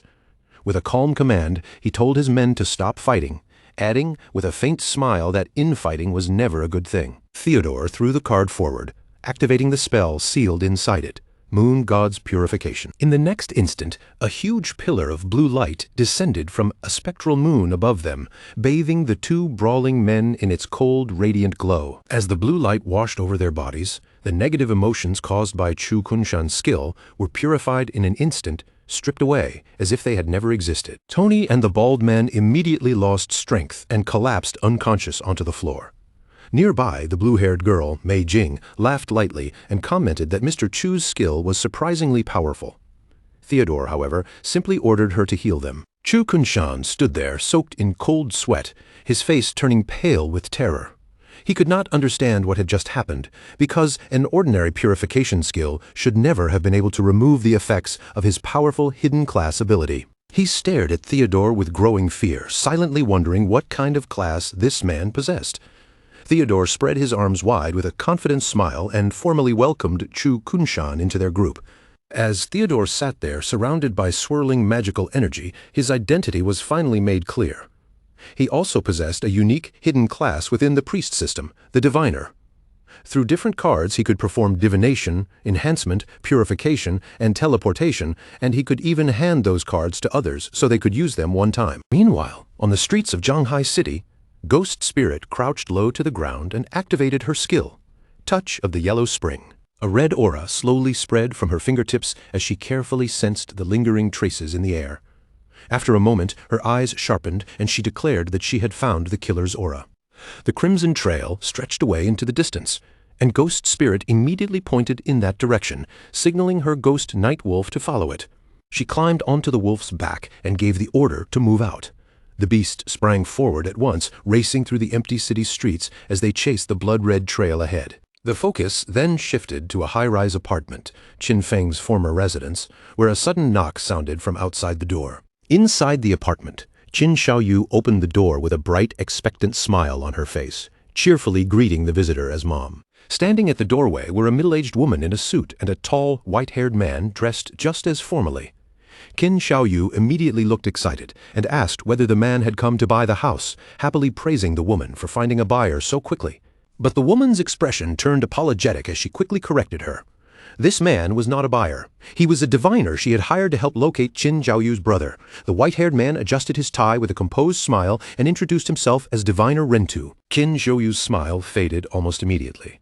With a calm command, he told his men to stop fighting, adding with a faint smile that infighting was never a good thing. Theodore threw the card forward, activating the spell sealed inside it, Moon God's Purification. In the next instant, a huge pillar of blue light descended from a spectral moon above them, bathing the two brawling men in its cold, radiant glow. As the blue light washed over their bodies, the negative emotions caused by Chu Kunshan's skill were purified in an instant, stripped away as if they had never existed. Tony and the bald man immediately lost strength and collapsed unconscious onto the floor. Nearby, the blue-haired girl, Mei Jing, laughed lightly and commented that Mr. Chu's skill was surprisingly powerful. Theodore, however, simply ordered her to heal them. Chu Kunshan stood there, soaked in cold sweat, his face turning pale with terror. He could not understand what had just happened, because an ordinary purification skill should never have been able to remove the effects of his powerful hidden class ability. He stared at Theodore with growing fear, silently wondering what kind of class this man possessed. Theodore spread his arms wide with a confident smile and formally welcomed Chu Kunshan into their group. As Theodore sat there, surrounded by swirling magical energy, his identity was finally made clear. He also possessed a unique hidden class within the priest system, the Diviner. Through different cards he could perform divination, enhancement, purification, and teleportation, and he could even hand those cards to others so they could use them one time. Meanwhile, on the streets of Zhanghai City, Ghost Spirit crouched low to the ground and activated her skill, Touch of the Yellow Spring. A red aura slowly spread from her fingertips as she carefully sensed the lingering traces in the air. After a moment, her eyes sharpened and she declared that she had found the killer's aura. The crimson trail stretched away into the distance, and Ghost Spirit immediately pointed in that direction, signaling her ghost night wolf to follow it. She climbed onto the wolf's back and gave the order to move out. The beast sprang forward at once, racing through the empty city streets as they chased the blood-red trail ahead. The focus then shifted to a high-rise apartment, Qin Feng's former residence, where a sudden knock sounded from outside the door. Inside the apartment, Qin Xiaoyu opened the door with a bright, expectant smile on her face, cheerfully greeting the visitor as Mom. Standing at the doorway were a middle-aged woman in a suit and a tall, white-haired man dressed just as formally. Qin Xiaoyu immediately looked excited and asked whether the man had come to buy the house, happily praising the woman for finding a buyer so quickly. But the woman's expression turned apologetic as she quickly corrected her. This man was not a buyer. He was a diviner she had hired to help locate Qin Xiaoyu's brother. The white-haired man adjusted his tie with a composed smile and introduced himself as Diviner Rentu. Qin Xiaoyu's smile faded almost immediately.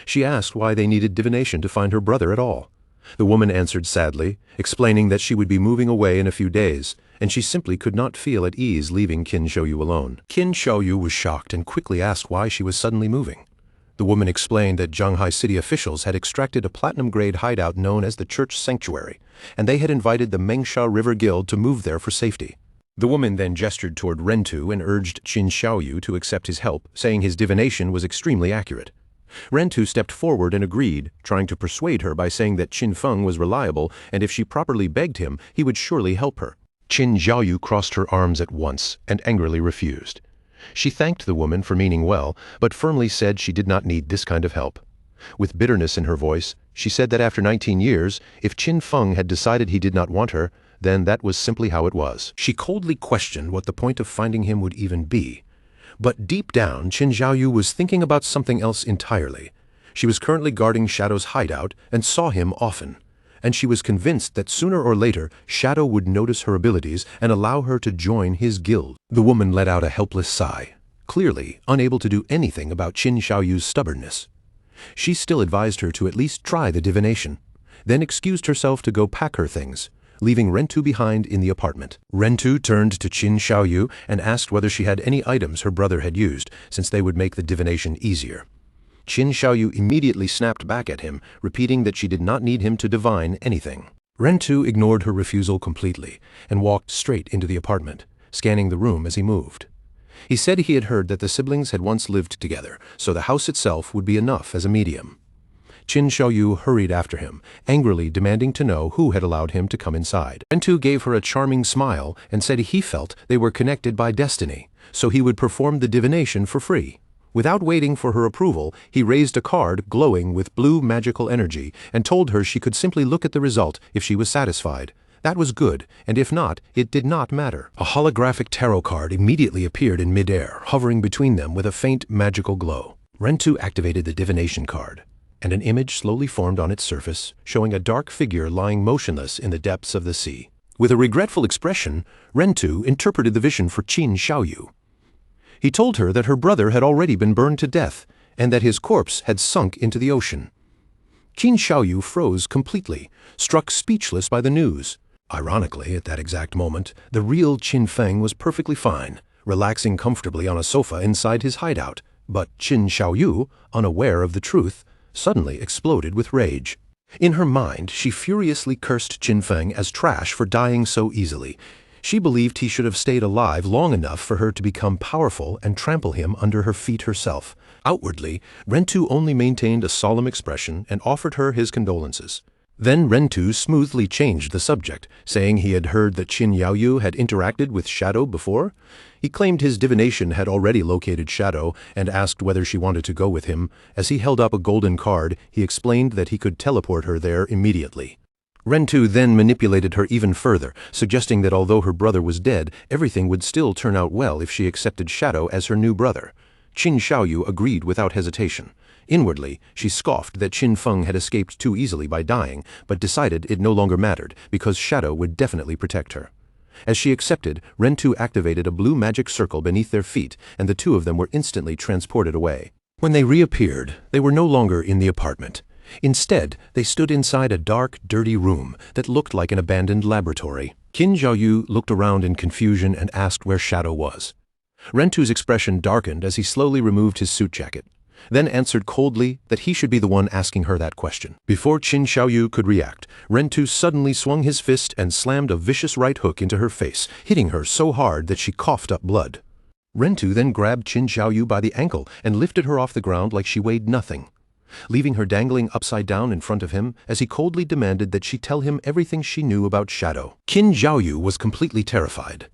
She asked why they needed divination to find her brother at all. The woman answered sadly, explaining that she would be moving away in a few days, and she simply could not feel at ease leaving Qin Xiaoyu alone. Qin Xiaoyu was shocked and quickly asked why she was suddenly moving. The woman explained that Zhanghai City officials had extracted a platinum-grade hideout known as the Church Sanctuary, and they had invited the Mengsha River Guild to move there for safety. The woman then gestured toward Rentu and urged Qin Xiaoyu to accept his help, saying his divination was extremely accurate. Rentu stepped forward and agreed, trying to persuade her by saying that Qin Feng was reliable and if she properly begged him, he would surely help her. Qin Xiaoyu crossed her arms at once and angrily refused. She thanked the woman for meaning well, but firmly said she did not need this kind of help. With bitterness in her voice, she said that after 19 years, if Qin Feng had decided he did not want her, then that was simply how it was. She coldly questioned what the point of finding him would even be. But deep down, Qin Xiaoyu was thinking about something else entirely. She was currently guarding Shadow's hideout and saw him often, and she was convinced that sooner or later Shadow would notice her abilities and allow her to join his guild. The woman let out a helpless sigh, clearly unable to do anything about Qin Xiaoyu's stubbornness. She still advised her to at least try the divination, then excused herself to go pack her things, leaving Rentu behind in the apartment. Rentu turned to Qin Xiaoyu and asked whether she had any items her brother had used, since they would make the divination easier. Qin Xiaoyu immediately snapped back at him, repeating that she did not need him to divine anything. Rentu ignored her refusal completely and walked straight into the apartment, scanning the room as he moved. He said he had heard that the siblings had once lived together, so the house itself would be enough as a medium. Qin Xiaoyu hurried after him, angrily demanding to know who had allowed him to come inside. Rentu gave her a charming smile and said he felt they were connected by destiny, so he would perform the divination for free. Without waiting for her approval, he raised a card glowing with blue magical energy and told her she could simply look at the result if she was satisfied. That was good, and if not, it did not matter. A holographic tarot card immediately appeared in midair, hovering between them with a faint magical glow. Rentu activated the divination card, and an image slowly formed on its surface, showing a dark figure lying motionless in the depths of the sea. With a regretful expression, Rentu interpreted the vision for Qin Xiaoyu. He told her that her brother had already been burned to death, and that his corpse had sunk into the ocean. Qin Xiaoyu froze completely, struck speechless by the news. Ironically, at that exact moment, the real Qin Feng was perfectly fine, relaxing comfortably on a sofa inside his hideout, but Qin Xiaoyu, unaware of the truth, suddenly exploded with rage. In her mind, she furiously cursed Qin Feng as trash for dying so easily. She believed he should have stayed alive long enough for her to become powerful and trample him under her feet herself. Outwardly, Rentu only maintained a solemn expression and offered her his condolences. Then Rentu smoothly changed the subject, saying he had heard that Qin Xiaoyu had interacted with Shadow before. He claimed his divination had already located Shadow and asked whether she wanted to go with him. As he held up a golden card, he explained that he could teleport her there immediately. Rentu then manipulated her even further, suggesting that although her brother was dead, everything would still turn out well if she accepted Shadow as her new brother. Qin Xiaoyu agreed without hesitation. Inwardly, she scoffed that Qin Feng had escaped too easily by dying, but decided it no longer mattered, because Shadow would definitely protect her. As she accepted, Rentu activated a blue magic circle beneath their feet, and the two of them were instantly transported away. When they reappeared, they were no longer in the apartment. Instead, they stood inside a dark, dirty room that looked like an abandoned laboratory. Qin Zhaoyu looked around in confusion and asked where Shadow was. Rentu's expression darkened as he slowly removed his suit jacket, then answered coldly that he should be the one asking her that question. Before Qin Zhaoyu could react, Rentu suddenly swung his fist and slammed a vicious right hook into her face, hitting her so hard that she coughed up blood. Rentu then grabbed Qin Zhaoyu by the ankle and lifted her off the ground like she weighed nothing, leaving her dangling upside down in front of him as he coldly demanded that she tell him everything she knew about Shadow. Qin Zhaoyu was completely terrified.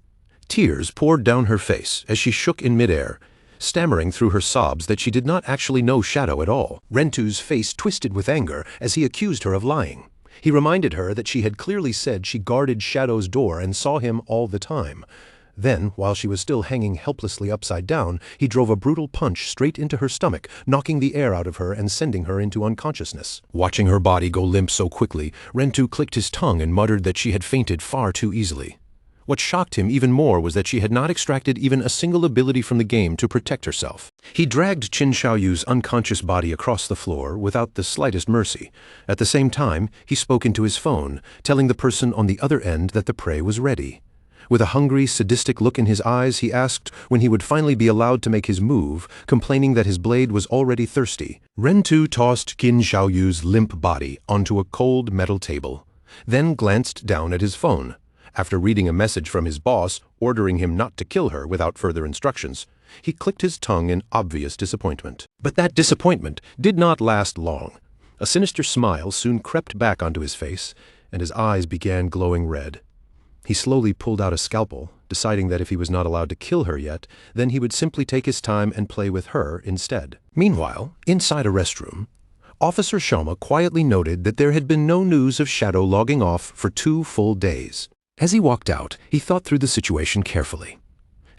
Tears poured down her face as she shook in midair, stammering through her sobs that she did not actually know Shadow at all. Rentu's face twisted with anger as he accused her of lying. He reminded her that she had clearly said she guarded Shadow's door and saw him all the time. Then, while she was still hanging helplessly upside down, he drove a brutal punch straight into her stomach, knocking the air out of her and sending her into unconsciousness. Watching her body go limp so quickly, Rentu clicked his tongue and muttered that she had fainted far too easily. What shocked him even more was that she had not extracted even a single ability from the game to protect herself. He dragged Qin Zhaoyu's unconscious body across the floor without the slightest mercy. At the same time, he spoke into his phone, telling the person on the other end that the prey was ready. With a hungry, sadistic look in his eyes, he asked when he would finally be allowed to make his move, complaining that his blade was already thirsty. Rentu tossed Qin Zhaoyu's limp body onto a cold metal table, then glanced down at his phone. After reading a message from his boss ordering him not to kill her without further instructions, he clicked his tongue in obvious disappointment. But that disappointment did not last long. A sinister smile soon crept back onto his face, and his eyes began glowing red. He slowly pulled out a scalpel, deciding that if he was not allowed to kill her yet, then he would simply take his time and play with her instead. Meanwhile, inside a restroom, Officer Sharma quietly noted that there had been no news of Shadow logging off for 2 full days. As he walked out, he thought through the situation carefully.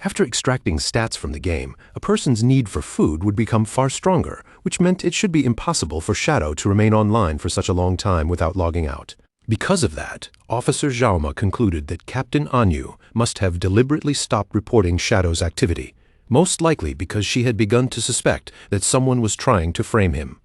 After extracting stats from the game, a person's need for food would become far stronger, which meant it should be impossible for Shadow to remain online for such a long time without logging out. Because of that, Officer Zhaoma concluded that Captain Anyu must have deliberately stopped reporting Shadow's activity, most likely because she had begun to suspect that someone was trying to frame him.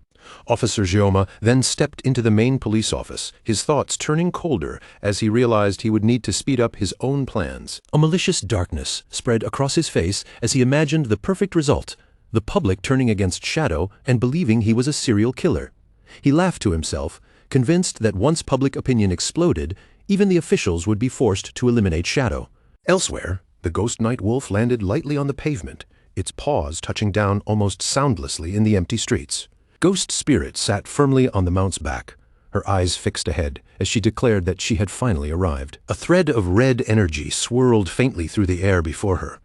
Officer Zhaoma then stepped into the main police office, his thoughts turning colder as he realized he would need to speed up his own plans. A malicious darkness spread across his face as he imagined the perfect result, the public turning against Shadow and believing he was a serial killer. He laughed to himself, convinced that once public opinion exploded, even the officials would be forced to eliminate Shadow. Elsewhere, the Ghost Night Wolf landed lightly on the pavement, its paws touching down almost soundlessly in the empty streets. Ghost Spirit sat firmly on the mount's back, her eyes fixed ahead as she declared that she had finally arrived. A thread of red energy swirled faintly through the air before her.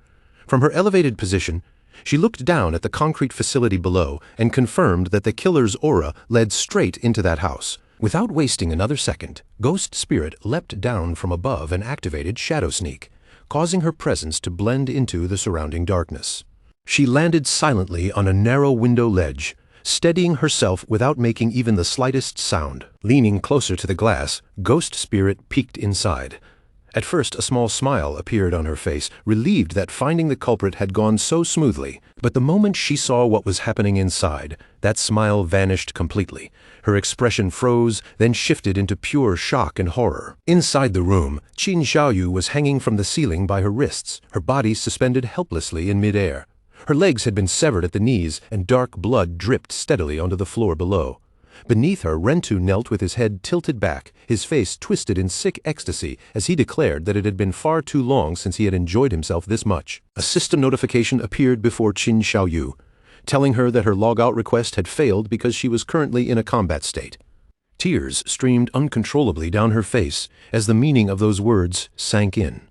From her elevated position, she looked down at the concrete facility below and confirmed that the killer's aura led straight into that house. Without wasting another second, Ghost Spirit leapt down from above and activated Shadow Sneak, causing her presence to blend into the surrounding darkness. She landed silently on a narrow window ledge, steadying herself without making even the slightest sound. Leaning closer to the glass, Ghost Spirit peeked inside. At first, a small smile appeared on her face, relieved that finding the culprit had gone so smoothly. But the moment she saw what was happening inside, that smile vanished completely. Her expression froze, then shifted into pure shock and horror. Inside the room, Qin Zhaoyu was hanging from the ceiling by her wrists, her body suspended helplessly in midair. Her legs had been severed at the knees, and dark blood dripped steadily onto the floor below. Beneath her, Rentu knelt with his head tilted back, his face twisted in sick ecstasy as he declared that it had been far too long since he had enjoyed himself this much. A system notification appeared before Qin Zhaoyu, telling her that her logout request had failed because she was currently in a combat state. Tears streamed uncontrollably down her face as the meaning of those words sank in.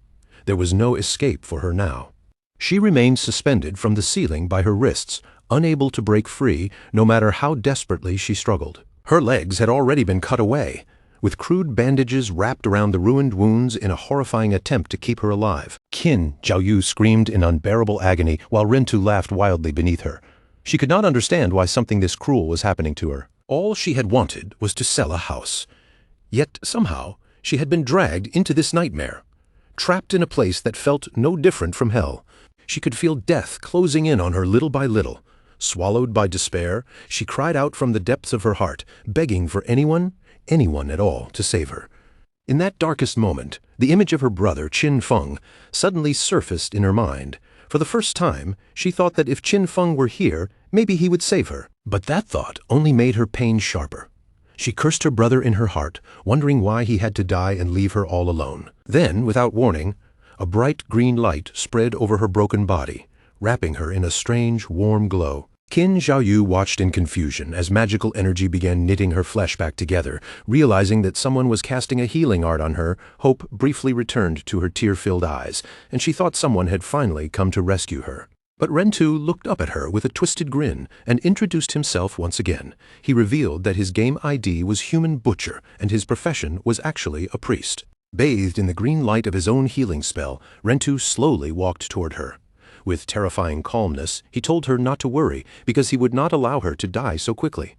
There was no escape for her now. She remained suspended from the ceiling by her wrists, unable to break free no matter how desperately she struggled. Her legs had already been cut away, with crude bandages wrapped around the ruined wounds in a horrifying attempt to keep her alive. Qin Zhaoyu screamed in unbearable agony while Rentu laughed wildly beneath her. She could not understand why something this cruel was happening to her. All she had wanted was to sell a house. Yet, somehow, she had been dragged into this nightmare. Trapped in a place that felt no different from hell. She could feel death closing in on her little by little. Swallowed by despair, she cried out from the depths of her heart, begging for anyone at all, to save her. In that darkest moment, the image of her brother, Qin Feng, suddenly surfaced in her mind. For the first time, she thought that if Qin Feng were here, maybe he would save her. But that thought only made her pain sharper. She cursed her brother in her heart, wondering why he had to die and leave her all alone. Then, without warning, a bright green light spread over her broken body, wrapping her in a strange, warm glow. Qin Xiaoyu watched in confusion as magical energy began knitting her flesh back together. Realizing that someone was casting a healing art on her, hope briefly returned to her tear-filled eyes, and she thought someone had finally come to rescue her. But Rentu looked up at her with a twisted grin and introduced himself once again. He revealed that his game ID was Human Butcher and his profession was actually a priest. Bathed in the green light of his own healing spell, Rentu slowly walked toward her. With terrifying calmness, he told her not to worry because he would not allow her to die so quickly.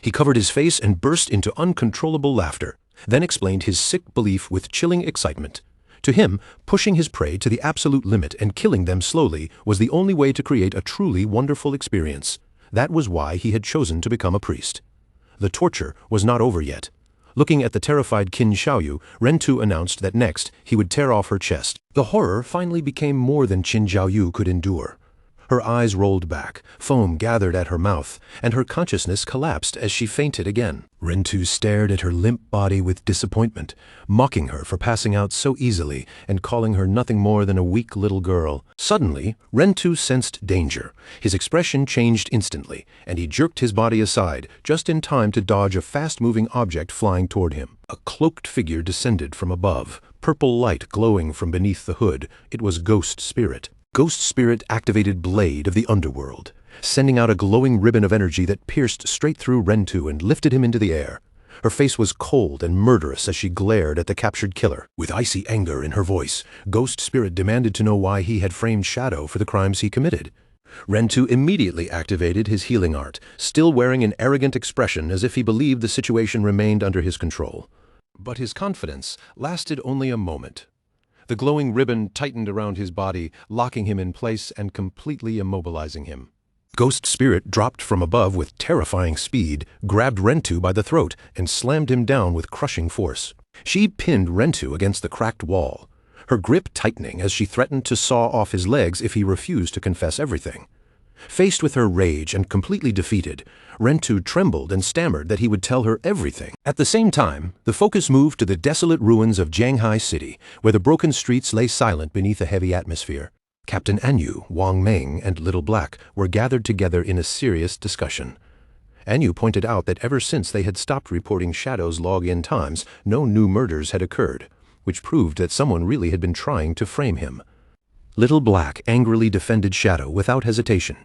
He covered his face and burst into uncontrollable laughter, then explained his sick belief with chilling excitement. To him, pushing his prey to the absolute limit and killing them slowly was the only way to create a truly wonderful experience. That was why he had chosen to become a priest. The torture was not over yet. Looking at the terrified Qin Xiaoyu, Rentu announced that next he would tear off her chest. The horror finally became more than Qin Xiaoyu could endure. Her eyes rolled back, foam gathered at her mouth, and her consciousness collapsed as she fainted again. Rentu stared at her limp body with disappointment, mocking her for passing out so easily and calling her nothing more than a weak little girl. Suddenly, Rentu sensed danger. His expression changed instantly, and he jerked his body aside, just in time to dodge a fast-moving object flying toward him. A cloaked figure descended from above, purple light glowing from beneath the hood. It was Ghost Spirit. Ghost Spirit activated Blade of the Underworld, sending out a glowing ribbon of energy that pierced straight through Rentu and lifted him into the air. Her face was cold and murderous as she glared at the captured killer. With icy anger in her voice, Ghost Spirit demanded to know why he had framed Shadow for the crimes he committed. Rentu immediately activated his healing art, still wearing an arrogant expression as if he believed the situation remained under his control. But his confidence lasted only a moment. The glowing ribbon tightened around his body, locking him in place and completely immobilizing him. Ghost Spirit dropped from above with terrifying speed, grabbed Rentu by the throat, and slammed him down with crushing force. She pinned Rentu against the cracked wall, her grip tightening as she threatened to saw off his legs if he refused to confess everything. Faced with her rage and completely defeated, Rentu trembled and stammered that he would tell her everything. At the same time, the focus moved to the desolate ruins of Jianghai City, where the broken streets lay silent beneath a heavy atmosphere. Captain Anyu, Wang Meng, and Little Black were gathered together in a serious discussion. Anyu pointed out that ever since they had stopped reporting Shadow's log-in times, no new murders had occurred, which proved that someone really had been trying to frame him. Little Black angrily defended Shadow without hesitation.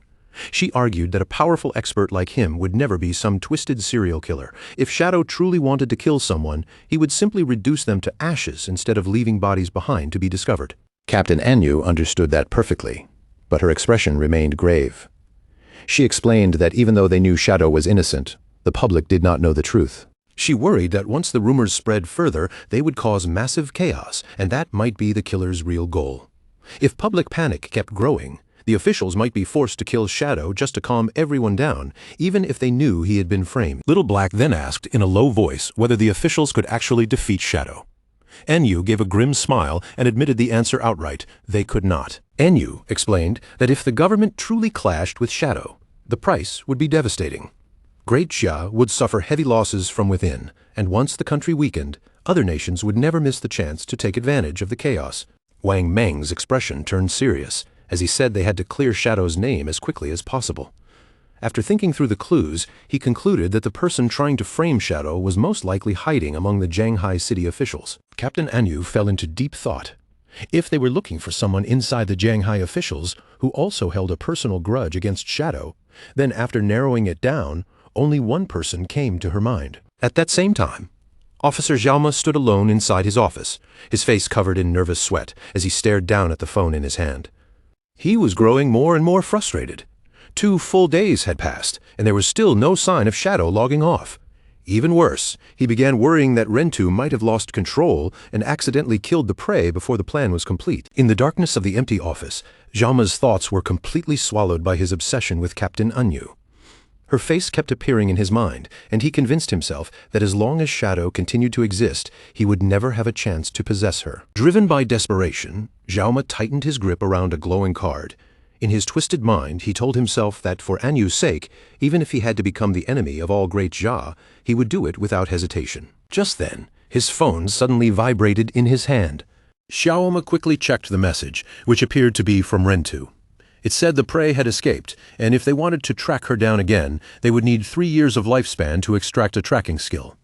She argued that a powerful expert like him would never be some twisted serial killer. If Shadow truly wanted to kill someone, he would simply reduce them to ashes instead of leaving bodies behind to be discovered. Captain Anyu understood that perfectly, but her expression remained grave. She explained that even though they knew Shadow was innocent, the public did not know the truth. She worried that once the rumors spread further, they would cause massive chaos, and that might be the killer's real goal. If public panic kept growing, the officials might be forced to kill Shadow just to calm everyone down, even if they knew he had been framed. Little Black then asked in a low voice whether the officials could actually defeat Shadow. Enyu gave a grim smile and admitted the answer outright: they could not. Enyu explained that if the government truly clashed with Shadow, the price would be devastating. Great Xia would suffer heavy losses from within, and once the country weakened, other nations would never miss the chance to take advantage of the chaos. Wang Meng's expression turned serious, as he said they had to clear Shadow's name as quickly as possible. After thinking through the clues, he concluded that the person trying to frame Shadow was most likely hiding among the Jianghai City officials. Captain Anyu fell into deep thought. If they were looking for someone inside the Jianghai officials who also held a personal grudge against Shadow, then after narrowing it down, only one person came to her mind. At that same time, Officer Xiaoma stood alone inside his office, his face covered in nervous sweat as he stared down at the phone in his hand. He was growing more and more frustrated. 2 full days had passed, and there was still no sign of Shadow logging off. Even worse, he began worrying that Rentu might have lost control and accidentally killed the prey before the plan was complete. In the darkness of the empty office, Jaume's thoughts were completely swallowed by his obsession with Captain Anyu. Her face kept appearing in his mind, and he convinced himself that as long as Shadow continued to exist, he would never have a chance to possess her. Driven by desperation, Jaume tightened his grip around a glowing card. In his twisted mind, he told himself that for Anyu's sake, even if he had to become the enemy of all Great Jia, he would do it without hesitation. Just then, his phone suddenly vibrated in his hand. Jaume quickly checked the message, which appeared to be from Rentu. It said the prey had escaped, and if they wanted to track her down again, they would need 3 years of lifespan to extract a tracking skill.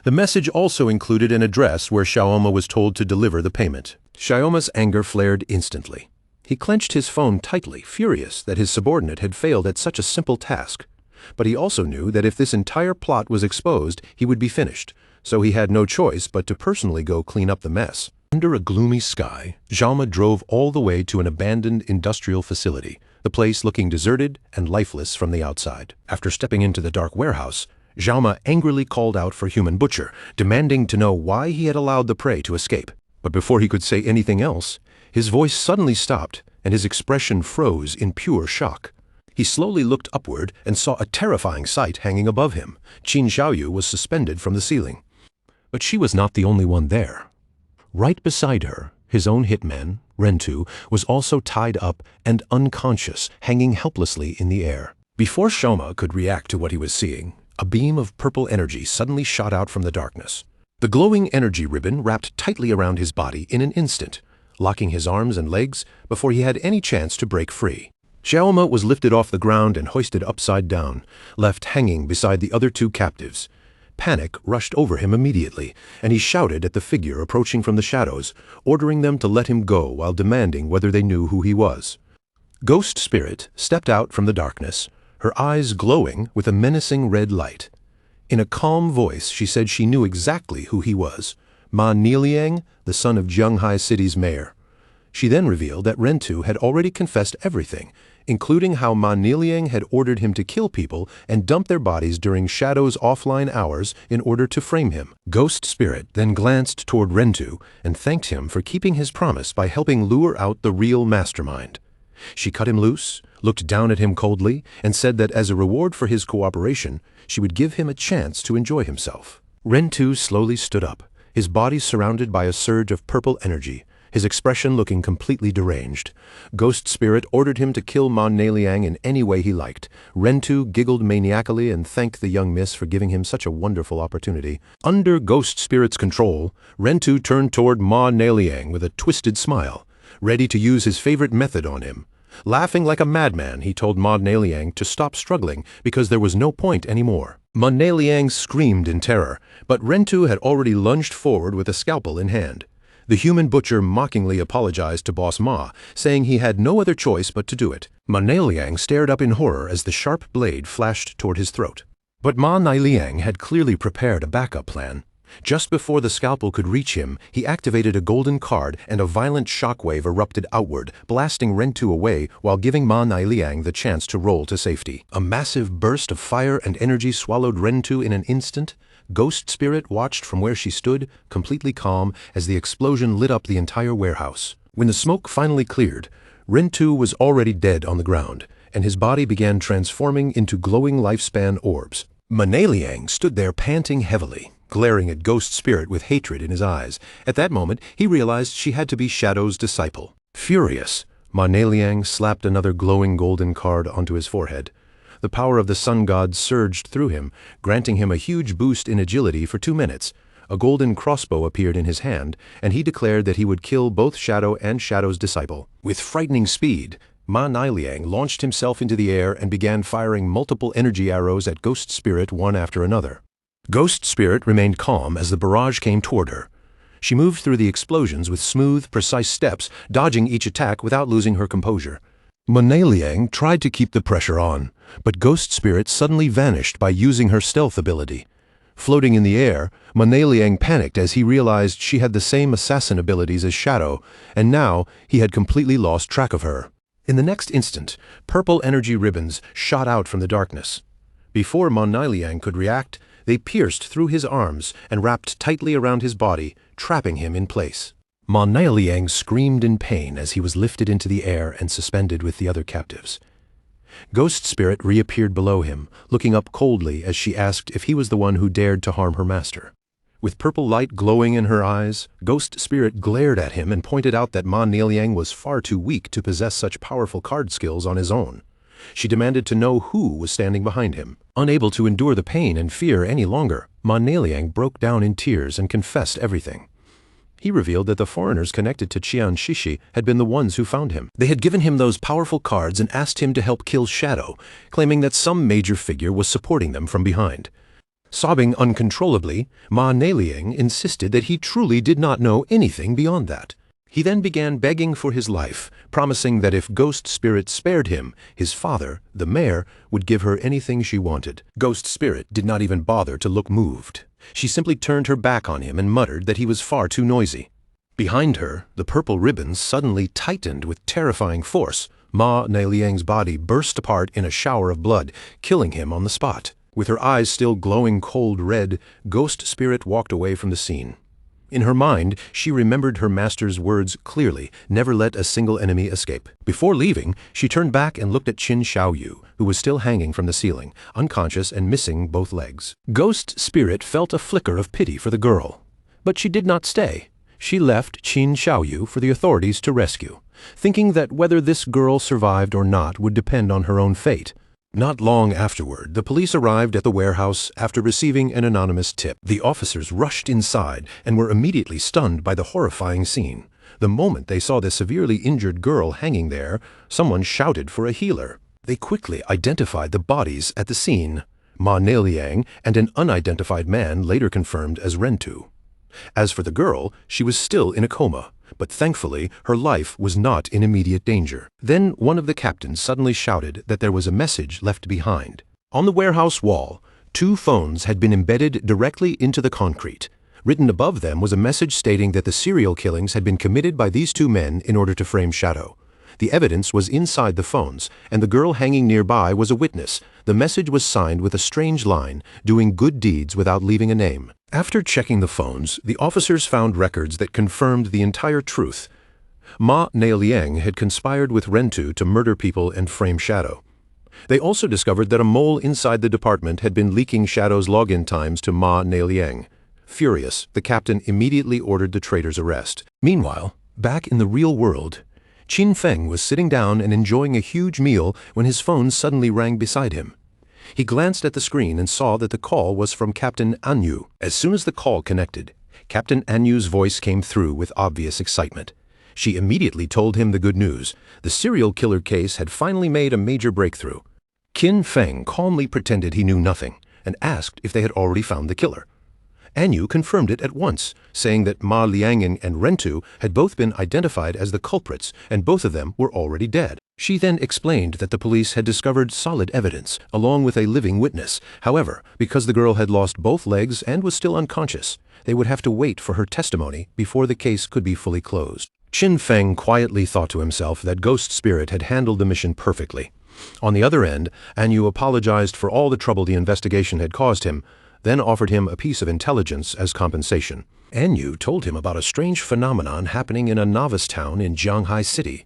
The message also included an address where Jaume was told to deliver the payment. Jaume's anger flared instantly. He clenched his phone tightly, furious that his subordinate had failed at such a simple task. But he also knew that if this entire plot was exposed, he would be finished, so he had no choice but to personally go clean up the mess. Under a gloomy sky, Jaume drove all the way to an abandoned industrial facility, the place looking deserted and lifeless from the outside. After stepping into the dark warehouse, Jaume angrily called out for Human Butcher, demanding to know why he had allowed the prey to escape. But before he could say anything else, his voice suddenly stopped, and his expression froze in pure shock. He slowly looked upward and saw a terrifying sight hanging above him. Qin Xiaoyu was suspended from the ceiling. But she was not the only one there. Right beside her, his own hitman, Rentu, was also tied up and unconscious, hanging helplessly in the air. Before Jaume could react to what he was seeing, a beam of purple energy suddenly shot out from the darkness. The glowing energy ribbon wrapped tightly around his body in an instant, locking his arms and legs before he had any chance to break free. Jaume was lifted off the ground and hoisted upside down, left hanging beside the other 2 captives. Panic rushed over him immediately, and he shouted at the figure approaching from the shadows, ordering them to let him go while demanding whether they knew who he was. Ghost Spirit stepped out from the darkness, her eyes glowing with a menacing red light. In a calm voice, she said she knew exactly who he was, Ma Niliang, the son of Jianghai City's mayor. She then revealed that Rentu had already confessed everything, including how Ma Niliang had ordered him to kill people and dump their bodies during Shadow's offline hours in order to frame him. Ghost Spirit then glanced toward Rentu and thanked him for keeping his promise by helping lure out the real mastermind. She cut him loose, looked down at him coldly, and said that as a reward for his cooperation, she would give him a chance to enjoy himself. Rentu slowly stood up, his body surrounded by a surge of purple energy, his expression looking completely deranged. Ghost Spirit ordered him to kill Ma Niliang in any way he liked. Rentu giggled maniacally and thanked the young miss for giving him such a wonderful opportunity. Under Ghost Spirit's control, Rentu turned toward Ma Niliang with a twisted smile, ready to use his favorite method on him. Laughing like a madman, he told Ma Niliang to stop struggling because there was no point anymore. Ma Niliang screamed in terror, but Rentu had already lunged forward with a scalpel in hand. The Human Butcher mockingly apologized to Boss Ma, saying he had no other choice but to do it. Ma Niliang stared up in horror as the sharp blade flashed toward his throat. But Ma Niliang had clearly prepared a backup plan. Just before the scalpel could reach him, he activated a golden card and a violent shockwave erupted outward, blasting Rentu away while giving Ma Niliang the chance to roll to safety. A massive burst of fire and energy swallowed Rentu in an instant. Ghost Spirit watched from where she stood, completely calm, as the explosion lit up the entire warehouse. When the smoke finally cleared, Rentu was already dead on the ground, and his body began transforming into glowing lifespan orbs. Ma Niliang stood there panting heavily, glaring at Ghost Spirit with hatred in his eyes. At that moment, he realized she had to be Shadow's disciple. Furious, Ma Niliang slapped another glowing golden card onto his forehead. The power of the sun god surged through him, granting him a huge boost in agility for 2 minutes. A golden crossbow appeared in his hand, and he declared that he would kill both Shadow and Shadow's disciple. With frightening speed, Ma Niliang launched himself into the air and began firing multiple energy arrows at Ghost Spirit one after another. Ghost Spirit remained calm as the barrage came toward her. She moved through the explosions with smooth, precise steps, dodging each attack without losing her composure. Ma Niliang tried to keep the pressure on, but Ghost Spirit suddenly vanished by using her stealth ability. Floating in the air, Ma Niliang panicked as he realized she had the same assassin abilities as Shadow, and now he had completely lost track of her. In the next instant, purple energy ribbons shot out from the darkness. Before Ma Nieliang could react, they pierced through his arms and wrapped tightly around his body, trapping him in place. Ma Nieliang screamed in pain as he was lifted into the air and suspended with the other captives. Ghost Spirit reappeared below him, looking up coldly as she asked if he was the one who dared to harm her master. With purple light glowing in her eyes, Ghost Spirit glared at him and pointed out that Ma Nieliang was far too weak to possess such powerful card skills on his own. She demanded to know who was standing behind him. Unable to endure the pain and fear any longer, Ma Nieliang broke down in tears and confessed everything. He revealed that the foreigners connected to Qian Shishi had been the ones who found him. They had given him those powerful cards and asked him to help kill Shadow, claiming that some major figure was supporting them from behind. Sobbing uncontrollably, Ma Nieliang insisted that he truly did not know anything beyond that. He then began begging for his life, promising that if Ghost Spirit spared him, his father, the mayor, would give her anything she wanted. Ghost Spirit did not even bother to look moved. She simply turned her back on him and muttered that he was far too noisy. Behind her, the purple ribbons suddenly tightened with terrifying force. Ma Nieliang's body burst apart in a shower of blood, killing him on the spot. With her eyes still glowing cold red, Ghost Spirit walked away from the scene. In her mind, she remembered her master's words clearly, never let a single enemy escape. Before leaving, she turned back and looked at Qin Xiaoyu, who was still hanging from the ceiling, unconscious and missing both legs. Ghost Spirit felt a flicker of pity for the girl. But she did not stay. She left Qin Xiaoyu for the authorities to rescue, thinking that whether this girl survived or not would depend on her own fate. Not long afterward, the police arrived at the warehouse after receiving an anonymous tip. The officers rushed inside and were immediately stunned by the horrifying scene. The moment they saw the severely injured girl hanging there, someone shouted for a healer. They quickly identified the bodies at the scene: Ma Nieliang and an unidentified man later confirmed as Rentu. As for the girl, she was still in a coma, but thankfully her life was not in immediate danger. Then one of the captains suddenly shouted that there was a message left behind. On the warehouse wall, 2 phones had been embedded directly into the concrete. Written above them was a message stating that the serial killings had been committed by these 2 men in order to frame Shadow. The evidence was inside the phones, and the girl hanging nearby was a witness. The message was signed with a strange line, doing good deeds without leaving a name. After checking the phones, the officers found records that confirmed the entire truth. Ma Nieliang had conspired with Rentu to murder people and frame Shadow. They also discovered that a mole inside the department had been leaking Shadow's login times to Ma Nieliang. Furious, the captain immediately ordered the traitor's arrest. Meanwhile, back in the real world, Qin Feng was sitting down and enjoying a huge meal when his phone suddenly rang beside him. He glanced at the screen and saw that the call was from Captain Anyu. As soon as the call connected, Captain Anyu's voice came through with obvious excitement. She immediately told him the good news. The serial killer case had finally made a major breakthrough. Qin Feng calmly pretended he knew nothing and asked if they had already found the killer. Anyu confirmed it at once, saying that Ma Liangin and Rentu had both been identified as the culprits and both of them were already dead. She then explained that the police had discovered solid evidence, along with a living witness. However, because the girl had lost both legs and was still unconscious, they would have to wait for her testimony before the case could be fully closed. Qin Feng quietly thought to himself that Ghost Spirit had handled the mission perfectly. On the other end, Anyu apologized for all the trouble the investigation had caused him, then offered him a piece of intelligence as compensation. Anyu told him about a strange phenomenon happening in a novice town in Jianghai City.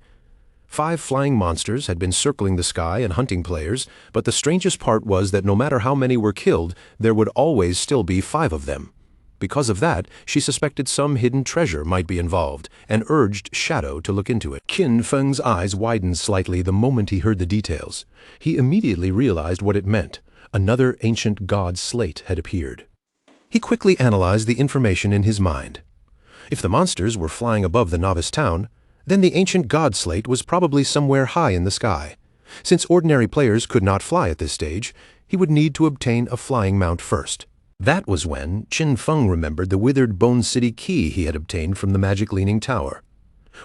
5 flying monsters had been circling the sky and hunting players, but the strangest part was that no matter how many were killed, there would always still be 5 of them. Because of that, she suspected some hidden treasure might be involved, and urged Shadow to look into it. Qin Feng's eyes widened slightly the moment he heard the details. He immediately realized what it meant. Another ancient god slate had appeared. He quickly analyzed the information in his mind. If the monsters were flying above the novice town, then the ancient god slate was probably somewhere high in the sky. Since ordinary players could not fly at this stage, he would need to obtain a flying mount first. That was when Qin Feng remembered the Withered Bone City key he had obtained from the Magic Leaning Tower.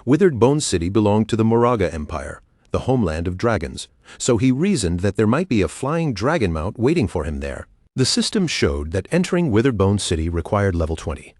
Withered Bone City belonged to the Moraga Empire, the homeland of dragons, so he reasoned that there might be a flying dragon mount waiting for him there. The system showed that entering Withered Bone City required level 20.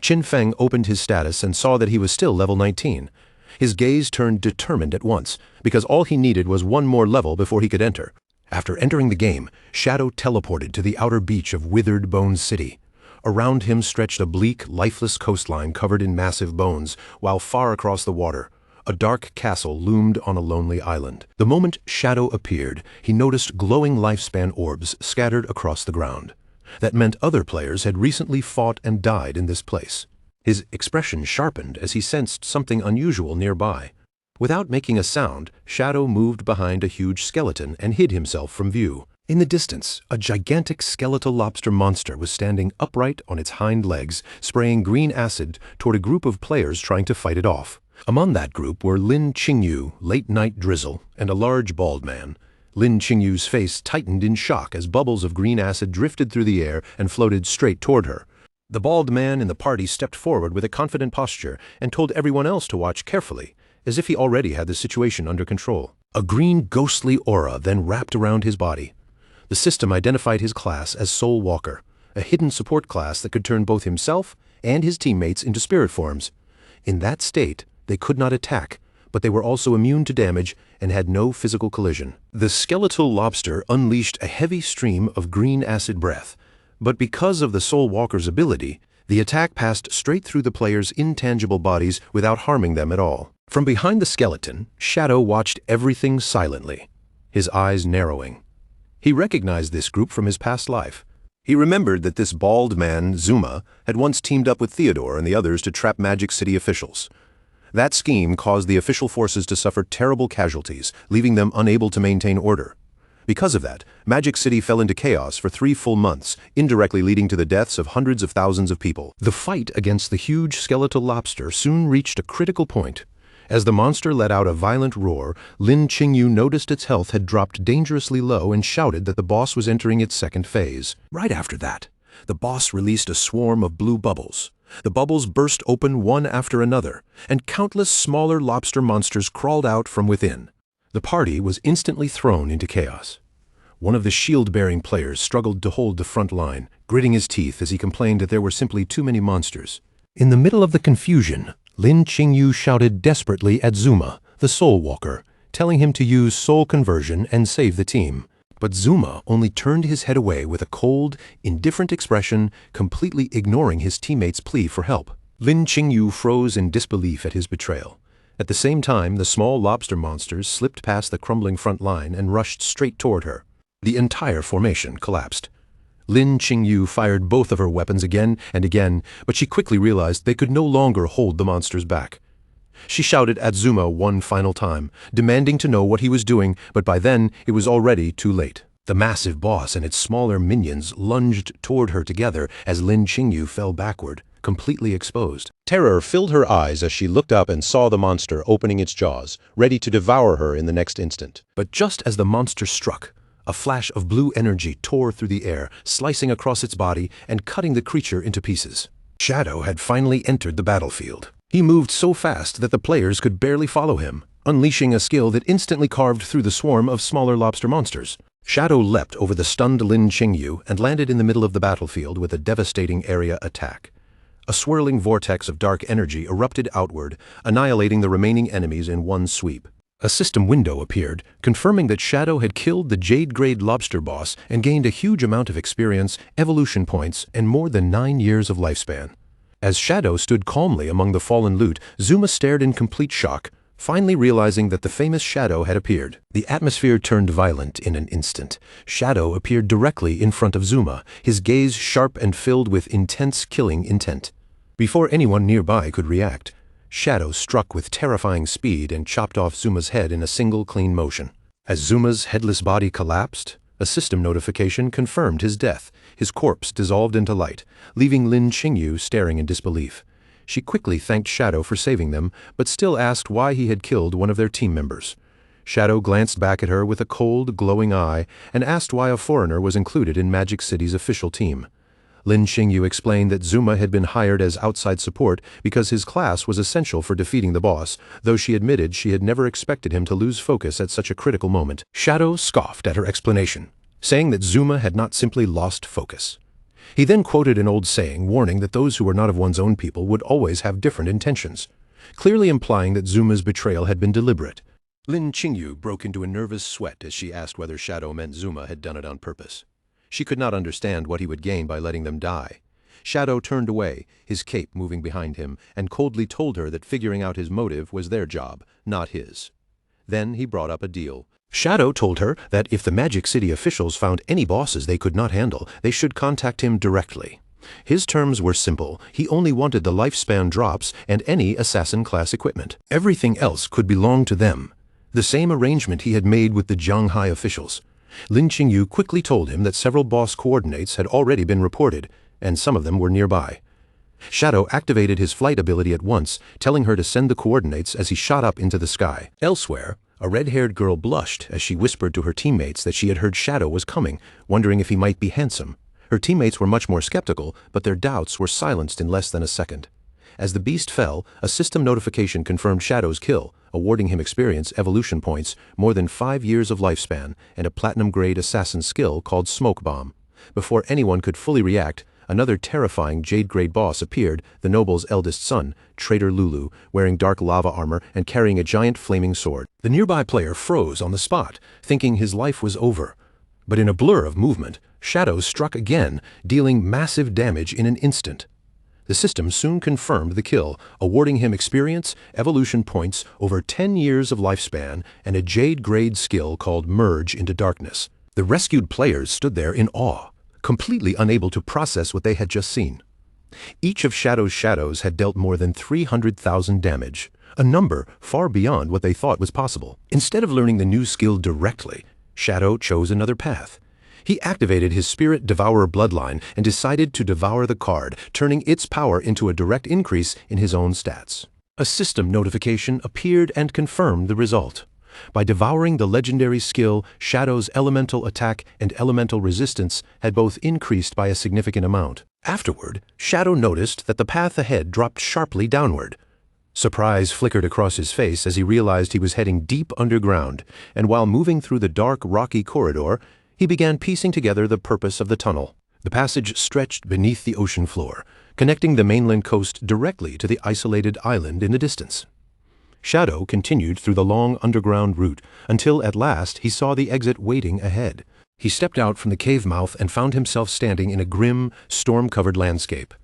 Qin Feng opened his status and saw that he was still level 19. His gaze turned determined at once, because all he needed was one more level before he could enter. After entering the game, Shadow teleported to the outer beach of Withered Bones City. Around him stretched a bleak, lifeless coastline covered in massive bones, while far across the water, a dark castle loomed on a lonely island. The moment Shadow appeared, he noticed glowing lifespan orbs scattered across the ground. That meant other players had recently fought and died in this place. His expression sharpened as he sensed something unusual nearby. Without making a sound, Shadow moved behind a huge skeleton and hid himself from view. In the distance, a gigantic skeletal lobster monster was standing upright on its hind legs, spraying green acid toward a group of players trying to fight it off. Among that group were Lin Qingyu, Late Night Drizzle, and a large bald man. Lin Qingyu's face tightened in shock as bubbles of green acid drifted through the air and floated straight toward her. The bald man in the party stepped forward with a confident posture and told everyone else to watch carefully, as if he already had the situation under control. A green ghostly aura then wrapped around his body. The system identified his class as Soul Walker, a hidden support class that could turn both himself and his teammates into spirit forms. In that state, they could not attack, but they were also immune to damage and had no physical collision. The skeletal lobster unleashed a heavy stream of green acid breath, but because of the Soul Walker's ability, the attack passed straight through the players' intangible bodies without harming them at all. From behind the skeleton, Shadow watched everything silently, his eyes narrowing. He recognized this group from his past life. He remembered that this bald man, Zuma, had once teamed up with Theodore and the others to trap Magic City officials. That scheme caused the official forces to suffer terrible casualties, leaving them unable to maintain order. Because of that, Magic City fell into chaos for 3 full months, indirectly leading to the deaths of hundreds of thousands of people. The fight against the huge skeletal lobster soon reached a critical point. As the monster let out a violent roar, Lin Qingyu noticed its health had dropped dangerously low and shouted that the boss was entering its second phase. Right after that, the boss released a swarm of blue bubbles. The bubbles burst open one after another, and countless smaller lobster monsters crawled out from within. The party was instantly thrown into chaos. One of the shield-bearing players struggled to hold the front line, gritting his teeth as he complained that there were simply too many monsters. In the middle of the confusion, Lin Qingyu shouted desperately at Zuma, the Soul Walker, telling him to use soul conversion and save the team. But Zuma only turned his head away with a cold, indifferent expression, completely ignoring his teammates' plea for help. Lin Qingyu froze in disbelief at his betrayal. At the same time, the small lobster monsters slipped past the crumbling front line and rushed straight toward her. The entire formation collapsed. Lin Qingyu fired both of her weapons again and again, but she quickly realized they could no longer hold the monsters back. She shouted at Zuma one final time, demanding to know what he was doing, but by then it was already too late. The massive boss and its smaller minions lunged toward her together as Lin Qingyu fell backward, completely exposed. Terror filled her eyes as she looked up and saw the monster opening its jaws, ready to devour her in the next instant. But just as the monster struck, a flash of blue energy tore through the air, slicing across its body and cutting the creature into pieces. Shadow had finally entered the battlefield. He moved so fast that the players could barely follow him, unleashing a skill that instantly carved through the swarm of smaller lobster monsters. Shadow leapt over the stunned Lin Qingyu and landed in the middle of the battlefield with a devastating area attack. A swirling vortex of dark energy erupted outward, annihilating the remaining enemies in one sweep. A system window appeared, confirming that Shadow had killed the Jade-grade lobster boss and gained a huge amount of experience, evolution points, and more than 9 years of lifespan. As Shadow stood calmly among the fallen loot, Zuma stared in complete shock, finally realizing that the famous Shadow had appeared. The atmosphere turned violent in an instant. Shadow appeared directly in front of Zuma, his gaze sharp and filled with intense killing intent. Before anyone nearby could react, Shadow struck with terrifying speed and chopped off Zuma's head in a single clean motion. As Zuma's headless body collapsed, a system notification confirmed his death. His corpse dissolved into light, leaving Lin Qingyu staring in disbelief. She quickly thanked Shadow for saving them, but still asked why he had killed one of their team members. Shadow glanced back at her with a cold, glowing eye and asked why a foreigner was included in Magic City's official team. Lin Qingyu explained that Zuma had been hired as outside support because his class was essential for defeating the boss, though she admitted she had never expected him to lose focus at such a critical moment. Shadow scoffed at her explanation, saying that Zuma had not simply lost focus. He then quoted an old saying warning that those who were not of one's own people would always have different intentions. clearly implying that Zuma's betrayal had been deliberate. Lin Qingyu broke into a nervous sweat as she asked whether Shadow meant Zuma had done it on purpose. She could not understand what he would gain by letting them die. Shadow turned away, his cape moving behind him, and coldly told her that figuring out his motive was their job, not his. Then he brought up a deal. Shadow told her that if the Magic City officials found any bosses they could not handle, they should contact him directly. His terms were simple. He only wanted the lifespan drops and any assassin-class equipment. Everything else could belong to them. The same arrangement he had made with the Zhanghai officials. Lin Qingyu quickly told him that several boss coordinates had already been reported, and some of them were nearby. Shadow activated his flight ability at once, telling her to send the coordinates as he shot up into the sky. Elsewhere, a red-haired girl blushed as she whispered to her teammates that she had heard Shadow was coming, wondering if he might be handsome. Her teammates were much more skeptical, but their doubts were silenced in less than a second. As the beast fell, a system notification confirmed Shadow's kill, awarding him experience evolution points, more than 5 years of lifespan, and a platinum-grade assassin skill called Smoke Bomb. Before anyone could fully react, another terrifying Jade-grade boss appeared, the noble's eldest son, Traitor Lulu, wearing dark lava armor and carrying a giant flaming sword. The nearby player froze on the spot, thinking his life was over. But in a blur of movement, Shadow struck again, dealing massive damage in an instant. The system soon confirmed the kill, awarding him experience, evolution points, over 10 years of lifespan, and a Jade-grade skill called Merge into Darkness. The rescued players stood there in awe, completely unable to process what they had just seen. Each of Shadow's shadows had dealt more than 300,000 damage, a number far beyond what they thought was possible. Instead of learning the new skill directly, Shadow chose another path. He activated his Spirit Devourer bloodline and decided to devour the card, turning its power into a direct increase in his own stats. A system notification appeared and confirmed the result. By devouring the legendary skill, Shadow's elemental attack and elemental resistance had both increased by a significant amount. Afterward, Shadow noticed that the path ahead dropped sharply downward. Surprise flickered across his face as he realized he was heading deep underground, and while moving through the dark, rocky corridor, he began piecing together the purpose of the tunnel. The passage stretched beneath the ocean floor, connecting the mainland coast directly to the isolated island in the distance. Shadow continued through the long underground route until at last he saw the exit waiting ahead. He stepped out from the cave mouth and found himself standing in a grim, storm-covered landscape.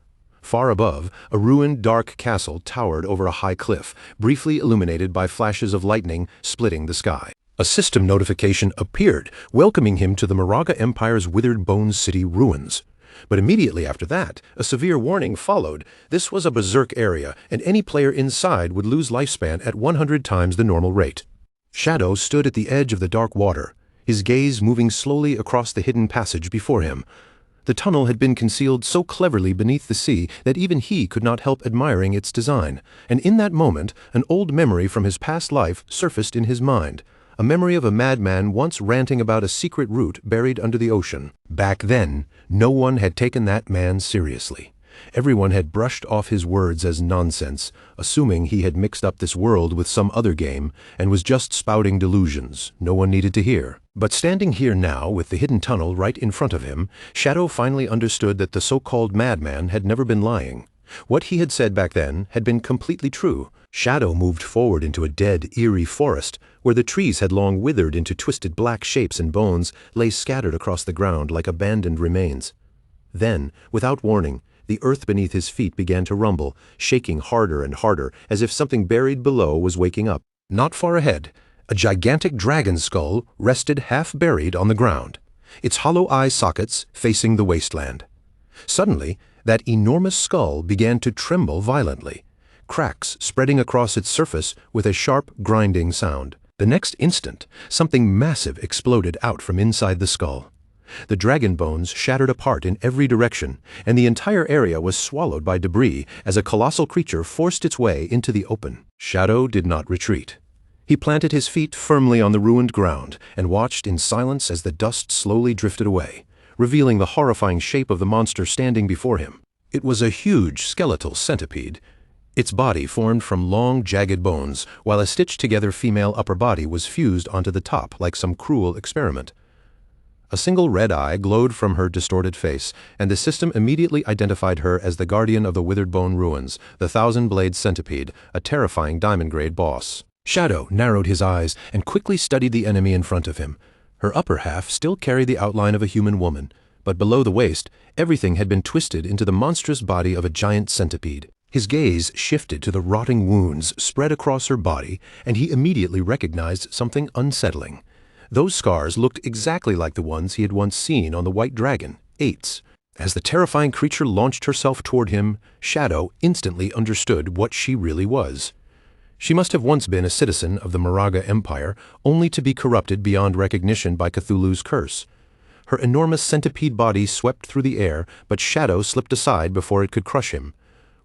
Far above, a ruined, dark castle towered over a high cliff, briefly illuminated by flashes of lightning splitting the sky. A system notification appeared, welcoming him to the Moraga Empire's Withered Bones City ruins. But immediately after that, a severe warning followed. This was a berserk area, and any player inside would lose lifespan at 100 times the normal rate. Shadow stood at the edge of the dark water, his gaze moving slowly across the hidden passage before him. The tunnel had been concealed so cleverly beneath the sea that even he could not help admiring its design, and in that moment, an old memory from his past life surfaced in his mind. A memory of a madman once ranting about a secret route buried under the ocean. Back then, no one had taken that man seriously. Everyone had brushed off his words as nonsense, assuming he had mixed up this world with some other game and was just spouting delusions no one needed to hear. But standing here now with the hidden tunnel right in front of him, Shadow finally understood that the so-called madman had never been lying. What he had said back then had been completely true. Shadow moved forward into a dead, eerie forest, where the trees had long withered into twisted black shapes and bones lay scattered across the ground like abandoned remains. Then, without warning, the earth beneath his feet began to rumble, shaking harder and harder, as if something buried below was waking up. Not far ahead, a gigantic dragon skull rested half-buried on the ground, its hollow eye sockets facing the wasteland. Suddenly, that enormous skull began to tremble violently, cracks spreading across its surface with a sharp, grinding sound. The next instant, something massive exploded out from inside the skull. The dragon bones shattered apart in every direction, and the entire area was swallowed by debris as a colossal creature forced its way into the open. Shadow did not retreat. He planted his feet firmly on the ruined ground and watched in silence as the dust slowly drifted away, revealing the horrifying shape of the monster standing before him. It was a huge skeletal centipede. Its body formed from long, jagged bones, while a stitched-together female upper body was fused onto the top like some cruel experiment. A single red eye glowed from her distorted face, and the system immediately identified her as the guardian of the Withered Bone Ruins, the Thousand-Blade Centipede, a terrifying diamond-grade boss. Shadow narrowed his eyes and quickly studied the enemy in front of him. Her upper half still carried the outline of a human woman, but below the waist, everything had been twisted into the monstrous body of a giant centipede. His gaze shifted to the rotting wounds spread across her body, and he immediately recognized something unsettling. Those scars looked exactly like the ones he had once seen on the White Dragon, Eights. As the terrifying creature launched herself toward him, Shadow instantly understood what she really was. She must have once been a citizen of the Moraga Empire, only to be corrupted beyond recognition by Cthulhu's curse. Her enormous centipede body swept through the air, but Shadow slipped aside before it could crush him.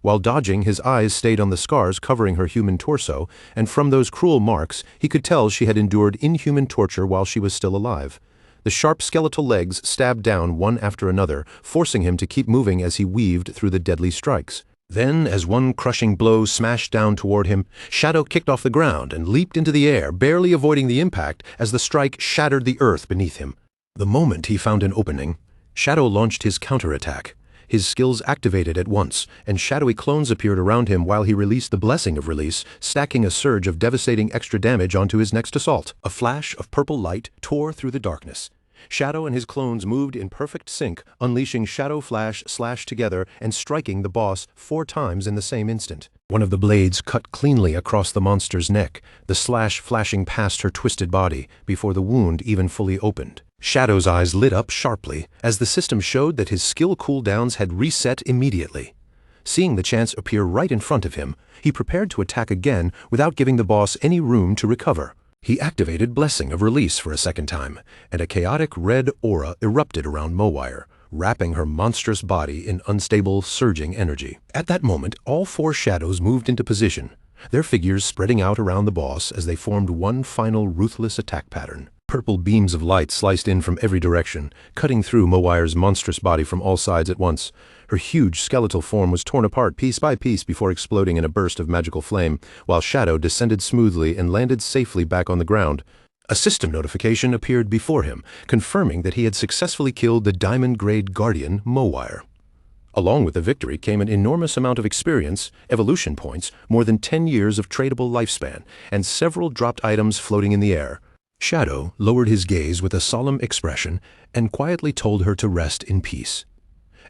While dodging, his eyes stayed on the scars covering her human torso, and from those cruel marks, he could tell she had endured inhuman torture while she was still alive. The sharp skeletal legs stabbed down one after another, forcing him to keep moving as he weaved through the deadly strikes. Then, as one crushing blow smashed down toward him, Shadow kicked off the ground and leaped into the air, barely avoiding the impact as the strike shattered the earth beneath him. The moment he found an opening, Shadow launched his counterattack. His skills activated at once, and shadowy clones appeared around him while he released the Blessing of Release, stacking a surge of devastating extra damage onto his next assault. A flash of purple light tore through the darkness. Shadow and his clones moved in perfect sync, unleashing Shadow Flash slash together and striking the boss 4 times in the same instant. One of the blades cut cleanly across the monster's neck, the slash flashing past her twisted body before the wound even fully opened. Shadow's eyes lit up sharply as the system showed that his skill cooldowns had reset immediately. Seeing the chance appear right in front of him, he prepared to attack again without giving the boss any room to recover. He activated Blessing of Release for a second time, and a chaotic red aura erupted around Mowire, wrapping her monstrous body in unstable, surging energy. At that moment, all 4 shadows moved into position, their figures spreading out around the boss as they formed one final ruthless attack pattern. Purple beams of light sliced in from every direction, cutting through Mowire's monstrous body from all sides at once. Her huge skeletal form was torn apart piece by piece before exploding in a burst of magical flame, while Shadow descended smoothly and landed safely back on the ground. A system notification appeared before him, confirming that he had successfully killed the diamond-grade guardian, Mowire. Along with the victory came an enormous amount of experience, evolution points, more than 10 years of tradable lifespan, and several dropped items floating in the air. Shadow lowered his gaze with a solemn expression and quietly told her to rest in peace.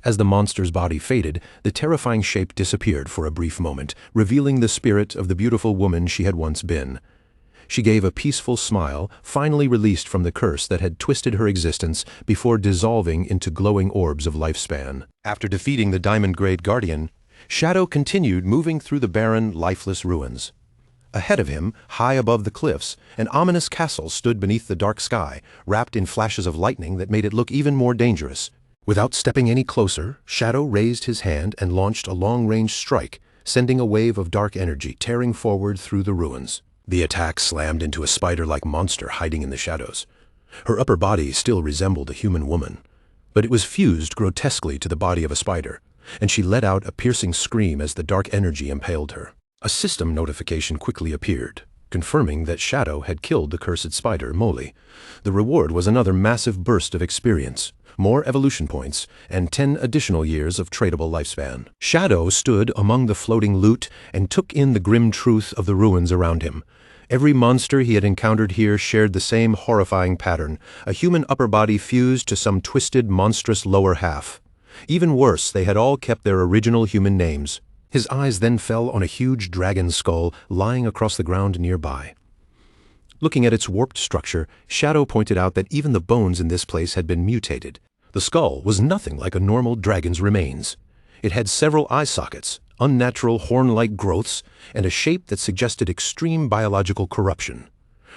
As the monster's body faded, the terrifying shape disappeared for a brief moment, revealing the spirit of the beautiful woman she had once been. She gave a peaceful smile, finally released from the curse that had twisted her existence before dissolving into glowing orbs of lifespan. After defeating the diamond-grade guardian, Shadow continued moving through the barren, lifeless ruins. Ahead of him, high above the cliffs, an ominous castle stood beneath the dark sky, wrapped in flashes of lightning that made it look even more dangerous. Without stepping any closer, Shadow raised his hand and launched a long-range strike, sending a wave of dark energy tearing forward through the ruins. The attack slammed into a spider-like monster hiding in the shadows. Her upper body still resembled a human woman, but it was fused grotesquely to the body of a spider, and she let out a piercing scream as the dark energy impaled her. A system notification quickly appeared, confirming that Shadow had killed the cursed spider, Moli. The reward was another massive burst of experience, more evolution points, and 10 additional years of tradable lifespan. Shadow stood among the floating loot and took in the grim truth of the ruins around him. Every monster he had encountered here shared the same horrifying pattern, a human upper body fused to some twisted, monstrous lower half. Even worse, they had all kept their original human names. His eyes then fell on a huge dragon skull lying across the ground nearby. Looking at its warped structure, Shadow pointed out that even the bones in this place had been mutated. The skull was nothing like a normal dragon's remains. It had several eye sockets, unnatural horn-like growths, and a shape that suggested extreme biological corruption.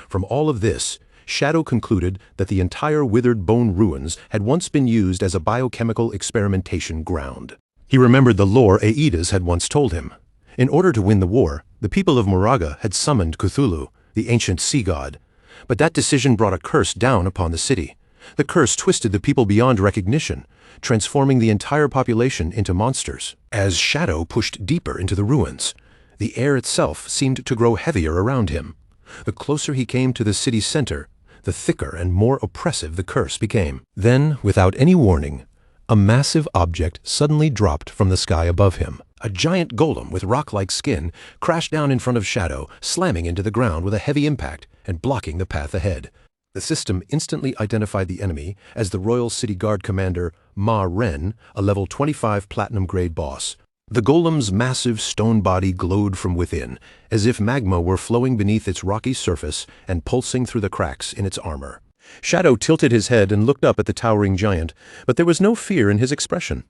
From all of this, Shadow concluded that the entire Withered Bone Ruins had once been used as a biochemical experimentation ground. He remembered the lore Aedas had once told him. In order to win the war, the people of Moraga had summoned Cthulhu, the ancient sea god. But that decision brought a curse down upon the city. The curse twisted the people beyond recognition, transforming the entire population into monsters. As Shadow pushed deeper into the ruins, the air itself seemed to grow heavier around him. The closer he came to the city's center, the thicker and more oppressive the curse became. Then, without any warning, a massive object suddenly dropped from the sky above him. A giant golem with rock-like skin crashed down in front of Shadow, slamming into the ground with a heavy impact and blocking the path ahead. The system instantly identified the enemy as the Royal City Guard commander Ma Ren, a level 25 platinum-grade boss. The golem's massive stone body glowed from within, as if magma were flowing beneath its rocky surface and pulsing through the cracks in its armor. Shadow tilted his head and looked up at the towering giant, but there was no fear in his expression.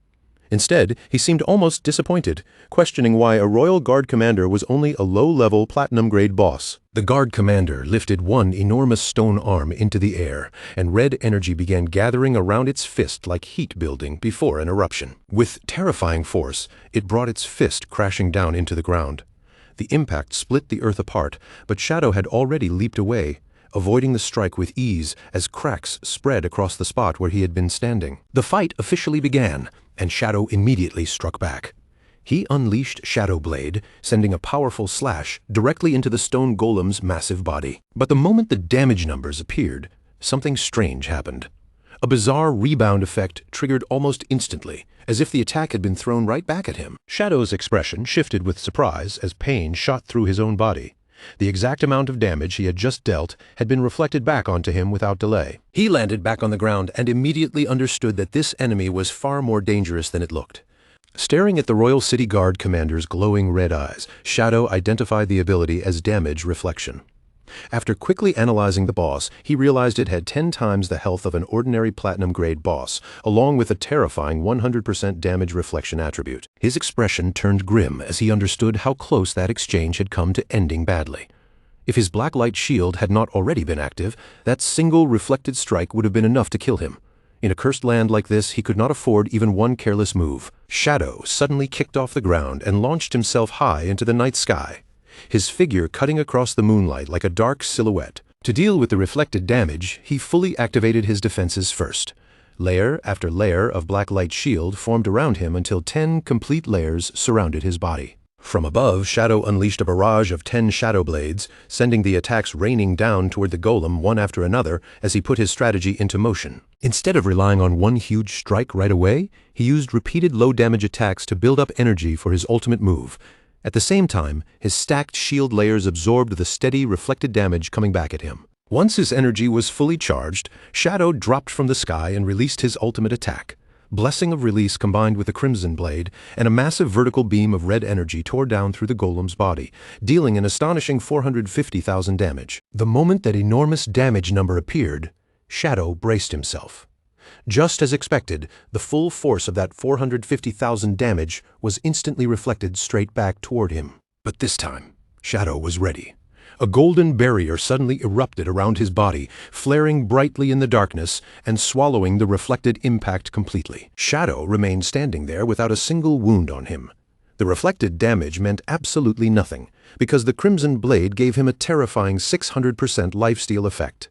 Instead, he seemed almost disappointed, questioning why a Royal Guard commander was only a low-level platinum-grade boss. The Guard commander lifted one enormous stone arm into the air, and red energy began gathering around its fist like heat building before an eruption. With terrifying force, it brought its fist crashing down into the ground. The impact split the earth apart, but Shadow had already leaped away, avoiding the strike with ease as cracks spread across the spot where he had been standing. The fight officially began, and Shadow immediately struck back. He unleashed Shadow Blade, sending a powerful slash directly into the stone golem's massive body. But the moment the damage numbers appeared, something strange happened. A bizarre rebound effect triggered almost instantly, as if the attack had been thrown right back at him. Shadow's expression shifted with surprise as pain shot through his own body. The exact amount of damage he had just dealt had been reflected back onto him without delay. He landed back on the ground and immediately understood that this enemy was far more dangerous than it looked. Staring at the Royal City Guard commander's glowing red eyes, Shadow identified the ability as damage reflection. After quickly analyzing the boss, he realized it had 10 times the health of an ordinary platinum-grade boss, along with a terrifying 100% damage reflection attribute. His expression turned grim as he understood how close that exchange had come to ending badly. If his black light shield had not already been active, that single reflected strike would have been enough to kill him. In a cursed land like this, he could not afford even one careless move. Shadow suddenly kicked off the ground and launched himself high into the night sky, his figure cutting across the moonlight like a dark silhouette. To deal with the reflected damage, he fully activated his defenses first. Layer after layer of black light shield formed around him until 10 complete layers surrounded his body. From above, Shadow unleashed a barrage of 10 Shadow Blades, sending the attacks raining down toward the golem one after another as he put his strategy into motion. Instead of relying on one huge strike right away, he used repeated low-damage attacks to build up energy for his ultimate move. At the same time, his stacked shield layers absorbed the steady, reflected damage coming back at him. Once his energy was fully charged, Shadow dropped from the sky and released his ultimate attack. Blessing of Release combined with the Crimson Blade, and a massive vertical beam of red energy tore down through the golem's body, dealing an astonishing 450,000 damage. The moment that enormous damage number appeared, Shadow braced himself. Just as expected, the full force of that 450,000 damage was instantly reflected straight back toward him. But this time, Shadow was ready. A golden barrier suddenly erupted around his body, flaring brightly in the darkness and swallowing the reflected impact completely. Shadow remained standing there without a single wound on him. The reflected damage meant absolutely nothing, because the Crimson Blade gave him a terrifying 600% lifesteal effect.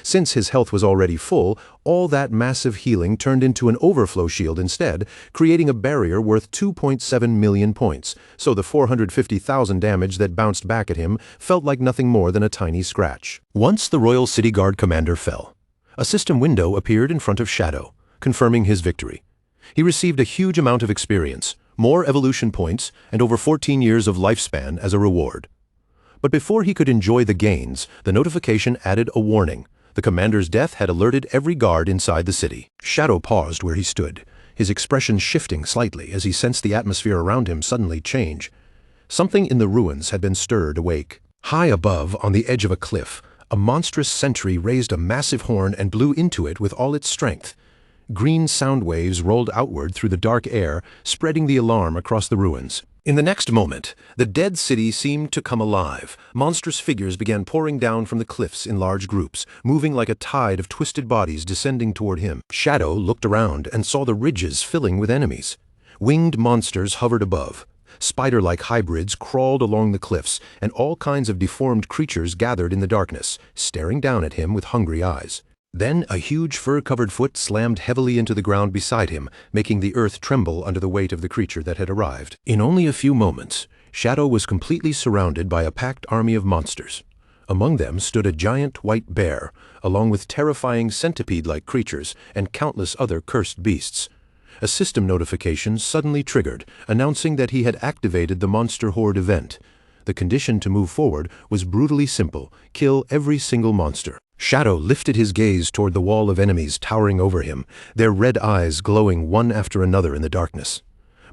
Since his health was already full, all that massive healing turned into an overflow shield instead, creating a barrier worth 2.7 million points, so the 450,000 damage that bounced back at him felt like nothing more than a tiny scratch. Once the Royal City Guard commander fell, a system window appeared in front of Shadow, confirming his victory. He received a huge amount of experience, more evolution points, and over 14 years of lifespan as a reward. But before he could enjoy the gains, the notification added a warning. The commander's death had alerted every guard inside the city. Shadow paused where he stood, his expression shifting slightly as he sensed the atmosphere around him suddenly change. Something in the ruins had been stirred awake. High above, on the edge of a cliff, a monstrous sentry raised a massive horn and blew into it with all its strength. Green sound waves rolled outward through the dark air, spreading the alarm across the ruins. In the next moment, the dead city seemed to come alive. Monstrous figures began pouring down from the cliffs in large groups, moving like a tide of twisted bodies descending toward him. Shadow looked around and saw the ridges filling with enemies. Winged monsters hovered above. Spider-like hybrids crawled along the cliffs, and all kinds of deformed creatures gathered in the darkness, staring down at him with hungry eyes. Then a huge fur-covered foot slammed heavily into the ground beside him, making the earth tremble under the weight of the creature that had arrived. In only a few moments, Shadow was completely surrounded by a packed army of monsters. Among them stood a giant white bear, along with terrifying centipede-like creatures and countless other cursed beasts. A system notification suddenly triggered, announcing that he had activated the Monster Horde event. The condition to move forward was brutally simple: kill every single monster. Shadow lifted his gaze toward the wall of enemies towering over him, their red eyes glowing one after another in the darkness.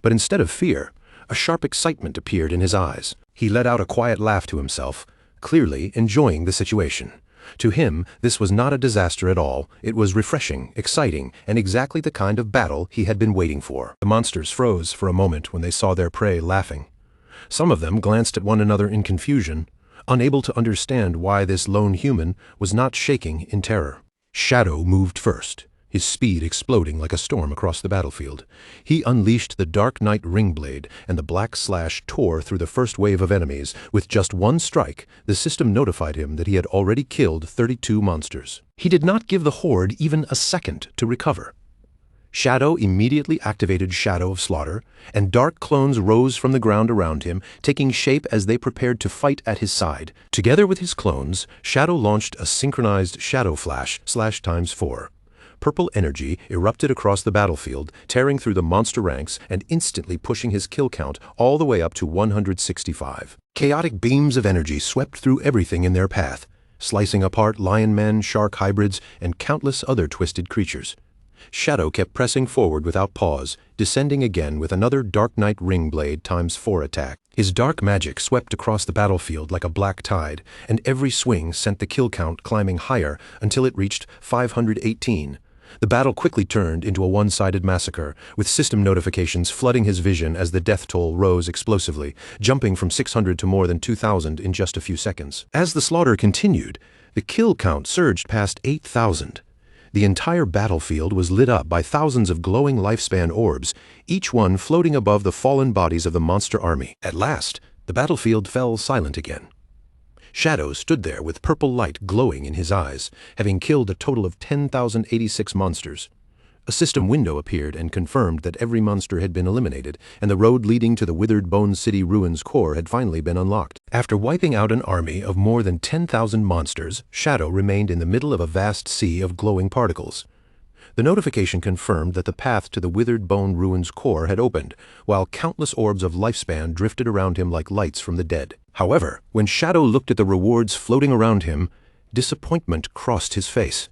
But instead of fear, a sharp excitement appeared in his eyes. He let out a quiet laugh to himself, clearly enjoying the situation. To him, this was not a disaster at all. It was refreshing, exciting, and exactly the kind of battle he had been waiting for. The monsters froze for a moment when they saw their prey laughing. Some of them glanced at one another in confusion, unable to understand why this lone human was not shaking in terror. Shadow moved first, his speed exploding like a storm across the battlefield. He unleashed the Dark Knight Ring Blade, and the black slash tore through the first wave of enemies. With just one strike, the system notified him that he had already killed 32 monsters. He did not give the Horde even a second to recover. Shadow immediately activated Shadow of Slaughter, and dark clones rose from the ground around him, taking shape as they prepared to fight at his side. Together with his clones, Shadow launched a synchronized Shadow Flash /4. Purple energy erupted across the battlefield, tearing through the monster ranks and instantly pushing his kill count all the way up to 165. Chaotic beams of energy swept through everything in their path, slicing apart lion men, shark hybrids, and countless other twisted creatures. Shadow kept pressing forward without pause, descending again with another Dark Knight Ring Blade ×4 attack. His dark magic swept across the battlefield like a black tide, and every swing sent the kill count climbing higher until it reached 518. The battle quickly turned into a one-sided massacre, with system notifications flooding his vision as the death toll rose explosively, jumping from 600 to more than 2,000 in just a few seconds. As the slaughter continued, the kill count surged past 8,000. The entire battlefield was lit up by thousands of glowing lifespan orbs, each one floating above the fallen bodies of the monster army. At last, the battlefield fell silent again. Shadow stood there with purple light glowing in his eyes, having killed a total of 10,086 monsters. A system window appeared and confirmed that every monster had been eliminated, and the road leading to the Withered Bone City Ruins core had finally been unlocked. After wiping out an army of more than 10,000 monsters, Shadow remained in the middle of a vast sea of glowing particles. The notification confirmed that the path to the Withered Bone Ruins core had opened, while countless orbs of lifespan drifted around him like lights from the dead. However, when Shadow looked at the rewards floating around him, disappointment crossed his face.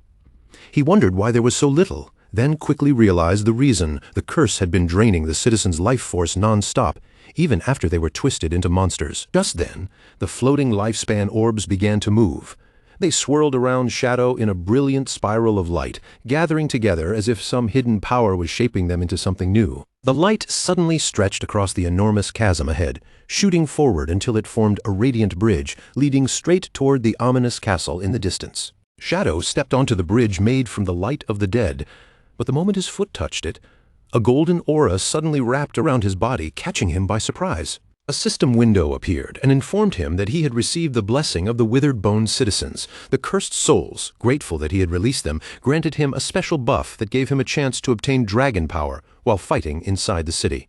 He wondered why there was so little, then quickly realized the reason. The curse had been draining the citizens' life force non-stop, even after they were twisted into monsters. Just then, the floating lifespan orbs began to move. They swirled around Shadow in a brilliant spiral of light, gathering together as if some hidden power was shaping them into something new. The light suddenly stretched across the enormous chasm ahead, shooting forward until it formed a radiant bridge leading straight toward the ominous castle in the distance. Shadow stepped onto the bridge made from the light of the dead, but the moment his foot touched it, a golden aura suddenly wrapped around his body, catching him by surprise. A system window appeared and informed him that he had received the blessing of the Withered Bone citizens. The cursed souls, grateful that he had released them, granted him a special buff that gave him a chance to obtain dragon power while fighting inside the city.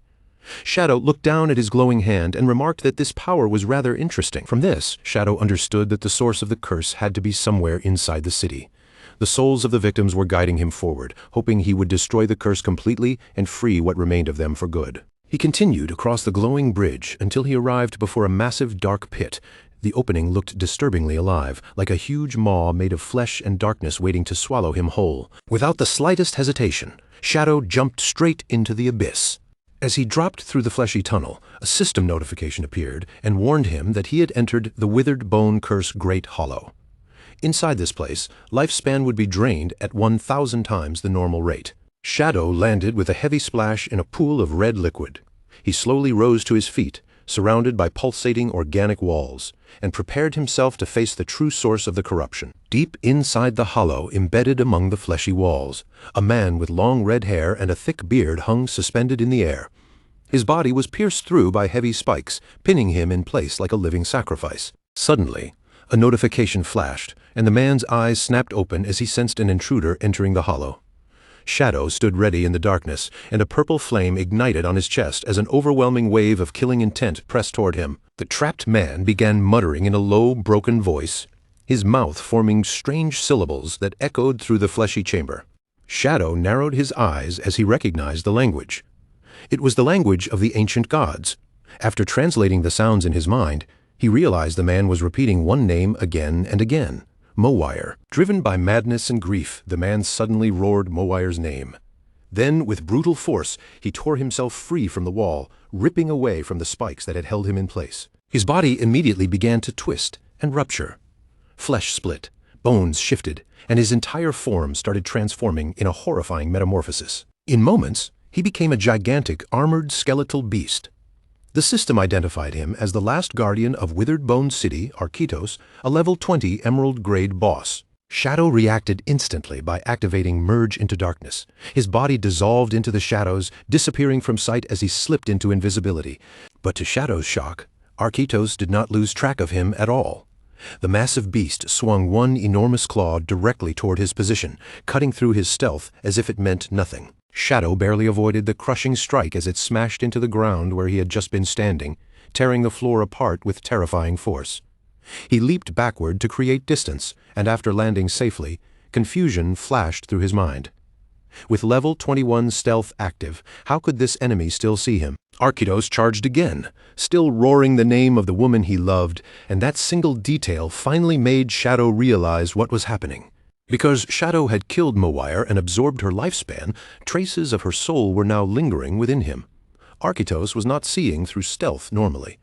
Shadow looked down at his glowing hand and remarked that this power was rather interesting. From this, Shadow understood that the source of the curse had to be somewhere inside the city. The souls of the victims were guiding him forward, hoping he would destroy the curse completely and free what remained of them for good. He continued across the glowing bridge until he arrived before a massive dark pit. The opening looked disturbingly alive, like a huge maw made of flesh and darkness waiting to swallow him whole. Without the slightest hesitation, Shadow jumped straight into the abyss. As he dropped through the fleshy tunnel, a system notification appeared and warned him that he had entered the Withered Bone Curse Great Hollow. Inside this place, lifespan would be drained at 1,000 times the normal rate. Shadow landed with a heavy splash in a pool of red liquid. He slowly rose to his feet, surrounded by pulsating organic walls, and prepared himself to face the true source of the corruption. Deep inside the hollow, embedded among the fleshy walls, a man with long red hair and a thick beard hung suspended in the air. His body was pierced through by heavy spikes, pinning him in place like a living sacrifice. Suddenly, a notification flashed, and the man's eyes snapped open as he sensed an intruder entering the hollow. Shadow stood ready in the darkness, and a purple flame ignited on his chest as an overwhelming wave of killing intent pressed toward him. The trapped man began muttering in a low, broken voice, his mouth forming strange syllables that echoed through the fleshy chamber. Shadow narrowed his eyes as he recognized the language. It was the language of the ancient gods. After translating the sounds in his mind, he realized the man was repeating one name again and again, Mowire. Driven by madness and grief, the man suddenly roared Mowire's name. Then, with brutal force, he tore himself free from the wall, ripping away from the spikes that had held him in place. His body immediately began to twist and rupture. Flesh split, bones shifted, and his entire form started transforming in a horrifying metamorphosis. In moments, he became a gigantic, armored skeletal beast. The system identified him as the last guardian of Withered Bone City, Arkitos, a level 20 Emerald Grade boss. Shadow reacted instantly by activating Merge into Darkness. His body dissolved into the shadows, disappearing from sight as he slipped into invisibility. But to Shadow's shock, Arkitos did not lose track of him at all. The massive beast swung one enormous claw directly toward his position, cutting through his stealth as if it meant nothing. Shadow barely avoided the crushing strike as it smashed into the ground where he had just been standing, tearing the floor apart with terrifying force. He leaped backward to create distance, and after landing safely, confusion flashed through his mind. With level 21 stealth active, how could this enemy still see him? Arkitos charged again, still roaring the name of the woman he loved, and that single detail finally made Shadow realize what was happening. Because Shadow had killed Mowire and absorbed her lifespan, traces of her soul were now lingering within him. Arkitos was not seeing through stealth normally.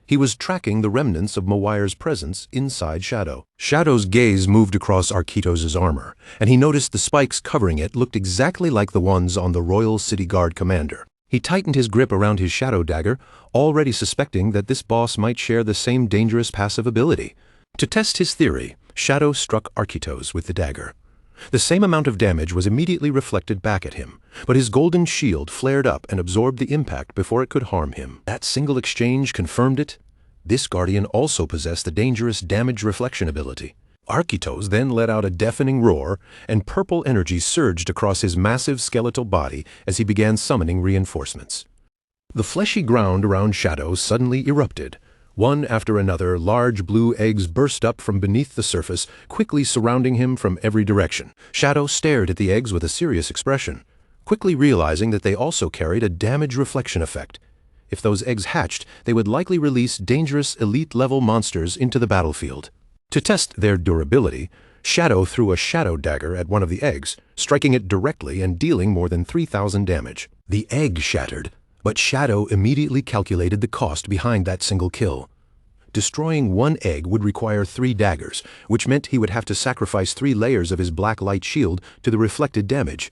He was tracking the remnants of Mowire's presence inside Shadow. Shadow's gaze moved across Arkitos' armor, and he noticed the spikes covering it looked exactly like the ones on the Royal City Guard commander. He tightened his grip around his Shadow dagger, already suspecting that this boss might share the same dangerous passive ability. To test his theory, Shadow struck Arkitos with the dagger. The same amount of damage was immediately reflected back at him, but his golden shield flared up and absorbed the impact before it could harm him. That single exchange confirmed it. This guardian also possessed the dangerous damage reflection ability. Arkitos then let out a deafening roar, and purple energy surged across his massive skeletal body as he began summoning reinforcements. The fleshy ground around Shadow suddenly erupted. One after another, large blue eggs burst up from beneath the surface, quickly surrounding him from every direction. Shadow stared at the eggs with a serious expression, quickly realizing that they also carried a damage reflection effect. If those eggs hatched, they would likely release dangerous elite-level monsters into the battlefield. To test their durability, Shadow threw a Shadow dagger at one of the eggs, striking it directly and dealing more than 3,000 damage. The egg shattered, but Shadow immediately calculated the cost behind that single kill. Destroying one egg would require 3 daggers, which meant he would have to sacrifice 3 layers of his black light shield to the reflected damage.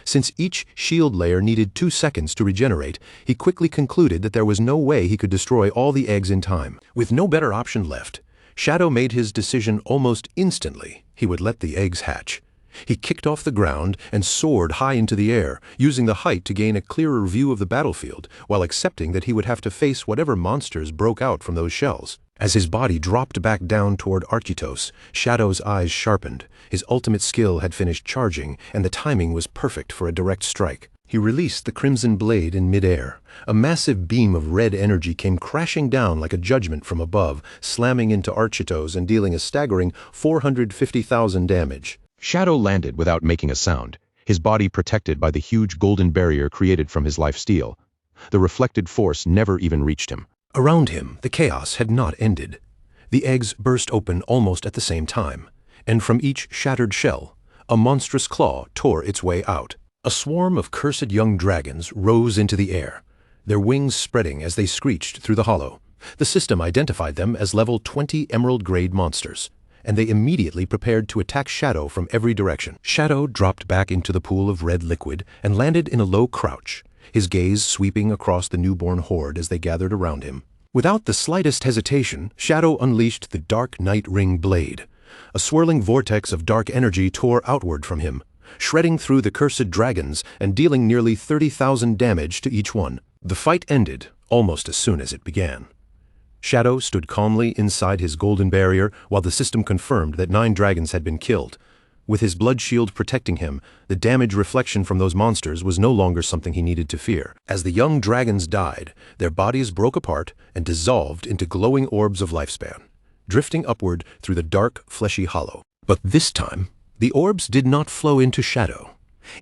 Since each shield layer needed 2 seconds to regenerate, he quickly concluded that there was no way he could destroy all the eggs in time. With no better option left, Shadow made his decision almost instantly. He would let the eggs hatch. He kicked off the ground and soared high into the air, using the height to gain a clearer view of the battlefield, while accepting that he would have to face whatever monsters broke out from those shells. As his body dropped back down toward Arkitos, Shadow's eyes sharpened. His ultimate skill had finished charging, and the timing was perfect for a direct strike. He released the crimson blade in midair. A massive beam of red energy came crashing down like a judgment from above, slamming into Arkitos and dealing a staggering 450,000 damage. Shadow landed without making a sound, his body protected by the huge golden barrier created from his life steal. The reflected force never even reached him. Around him, the chaos had not ended. The eggs burst open almost at the same time, and from each shattered shell, a monstrous claw tore its way out. A swarm of cursed young dragons rose into the air, their wings spreading as they screeched through the hollow. The system identified them as level 20 Emerald Grade monsters, and they immediately prepared to attack Shadow from every direction. Shadow dropped back into the pool of red liquid and landed in a low crouch, his gaze sweeping across the newborn horde as they gathered around him. Without the slightest hesitation, Shadow unleashed the Dark Night Ring blade. A swirling vortex of dark energy tore outward from him, shredding through the cursed dragons and dealing nearly 30,000 damage to each one. The fight ended almost as soon as it began. Shadow stood calmly inside his golden barrier while the system confirmed that 9 dragons had been killed. With his blood shield protecting him, the damage reflection from those monsters was no longer something he needed to fear. As the young dragons died, their bodies broke apart and dissolved into glowing orbs of lifespan. drifting upward through the dark, fleshy hollow. But this time, the orbs did not flow into Shadow.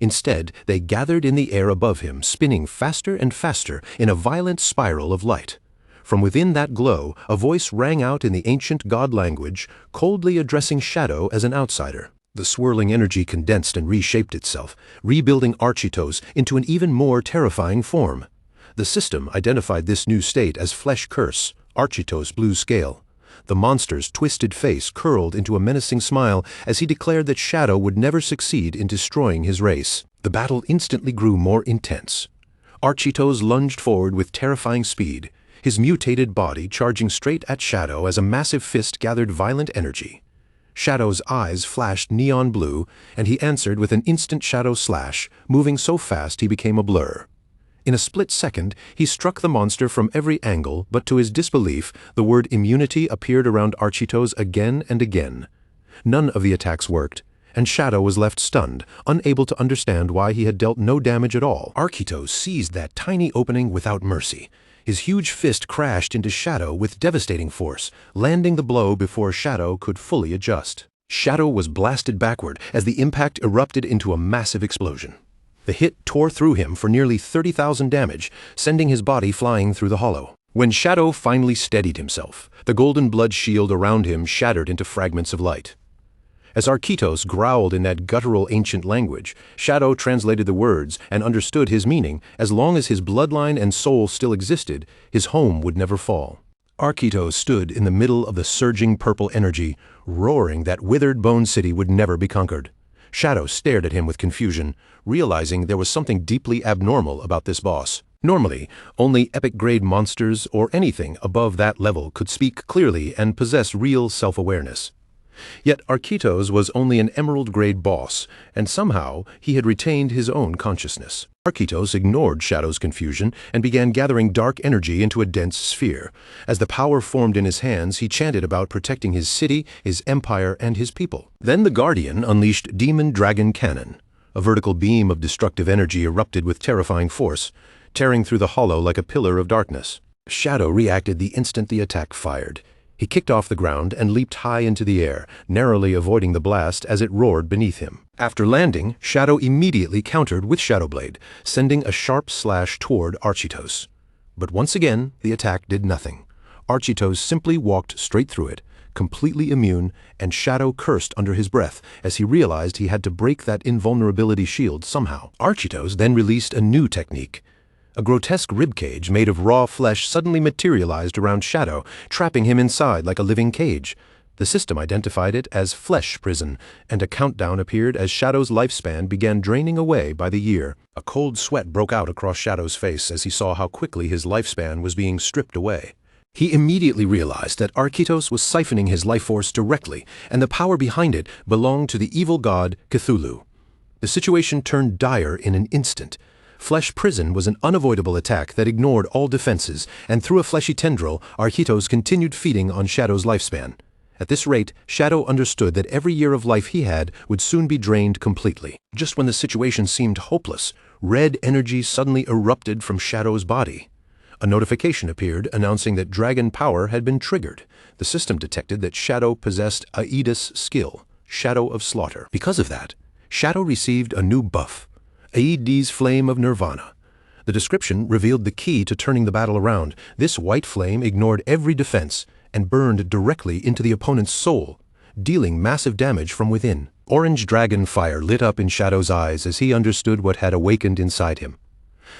Instead, they gathered in the air above him, spinning faster and faster in a violent spiral of light. From within that glow, a voice rang out in the ancient god language, coldly addressing Shadow as an outsider. The swirling energy condensed and reshaped itself, rebuilding Architos into an even more terrifying form. The system identified this new state as Flesh Curse, Architos Blue Scale. The monster's twisted face curled into a menacing smile as he declared that Shadow would never succeed in destroying his race. The battle instantly grew more intense. Architos lunged forward with terrifying speed, his mutated body charging straight at Shadow as a massive fist gathered violent energy. Shadow's eyes flashed neon blue, and he answered with an instant shadow slash, moving so fast he became a blur. In a split second, he struck the monster from every angle, but to his disbelief, the word immunity appeared around Architos again and again. None of the attacks worked, and Shadow was left stunned, unable to understand why he had dealt no damage at all. Architos seized that tiny opening without mercy. His huge fist crashed into Shadow with devastating force, landing the blow before Shadow could fully adjust. Shadow was blasted backward as the impact erupted into a massive explosion. The hit tore through him for nearly 30,000 damage, sending his body flying through the hollow. When Shadow finally steadied himself, the golden blood shield around him shattered into fragments of light. As Architos growled in that guttural ancient language, Shadow translated the words and understood his meaning. As long as his bloodline and soul still existed, his home would never fall. Architos stood in the middle of the surging purple energy, roaring that withered bone city would never be conquered. Shadow stared at him with confusion, realizing there was something deeply abnormal about this boss. Normally, only epic-grade monsters or anything above that level could speak clearly and possess real self-awareness. Yet Architos was only an emerald-grade boss, and somehow he had retained his own consciousness. Architos ignored Shadow's confusion and began gathering dark energy into a dense sphere. As the power formed in his hands, he chanted about protecting his city, his empire, and his people. Then the Guardian unleashed Demon Dragon Cannon. A vertical beam of destructive energy erupted with terrifying force, tearing through the hollow like a pillar of darkness. Shadow reacted the instant the attack fired. He kicked off the ground and leaped high into the air, narrowly avoiding the blast as it roared beneath him. After landing, Shadow immediately countered with Shadow Blade, sending a sharp slash toward Architos. But once again, the attack did nothing. Architos simply walked straight through it, completely immune, and Shadow cursed under his breath as he realized he had to break that invulnerability shield somehow. Architos then released a new technique. A grotesque ribcage made of raw flesh suddenly materialized around Shadow, trapping him inside like a living cage. The system identified it as Flesh Prison, and a countdown appeared as Shadow's lifespan began draining away by the year. A cold sweat broke out across Shadow's face as he saw how quickly his lifespan was being stripped away. He immediately realized that Architos was siphoning his life force directly, and the power behind it belonged to the evil god Cthulhu. The situation turned dire in an instant. Flesh Prison was an unavoidable attack that ignored all defenses, and through a fleshy tendril, Architos continued feeding on Shadow's lifespan. At this rate, Shadow understood that every year of life he had would soon be drained completely. Just when the situation seemed hopeless, red energy suddenly erupted from Shadow's body. A notification appeared announcing that dragon power had been triggered. The system detected that Shadow possessed Aedes skill, Shadow of Slaughter. Because of that, Shadow received a new buff, Aedes Flame of Nirvana. The description revealed the key to turning the battle around. This white flame ignored every defense and burned directly into the opponent's soul, dealing massive damage from within. Orange dragon fire lit up in Shadow's eyes as he understood what had awakened inside him.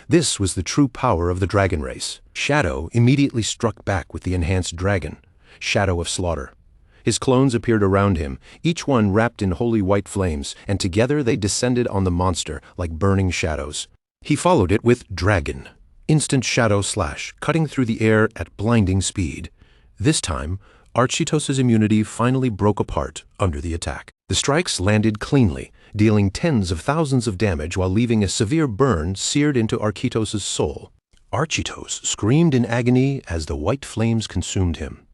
This was the true power of the dragon race. Shadow immediately struck back with the enhanced dragon, Shadow of Slaughter. His clones appeared around him, each one wrapped in holy white flames, and together they descended on the monster like burning shadows. He followed it with Dragon, instant shadow slash, cutting through the air at blinding speed. This time, Architos' immunity finally broke apart under the attack. The strikes landed cleanly, dealing tens of thousands of damage while leaving a severe burn seared into Architos' soul. Architos screamed in agony as the white flames consumed him.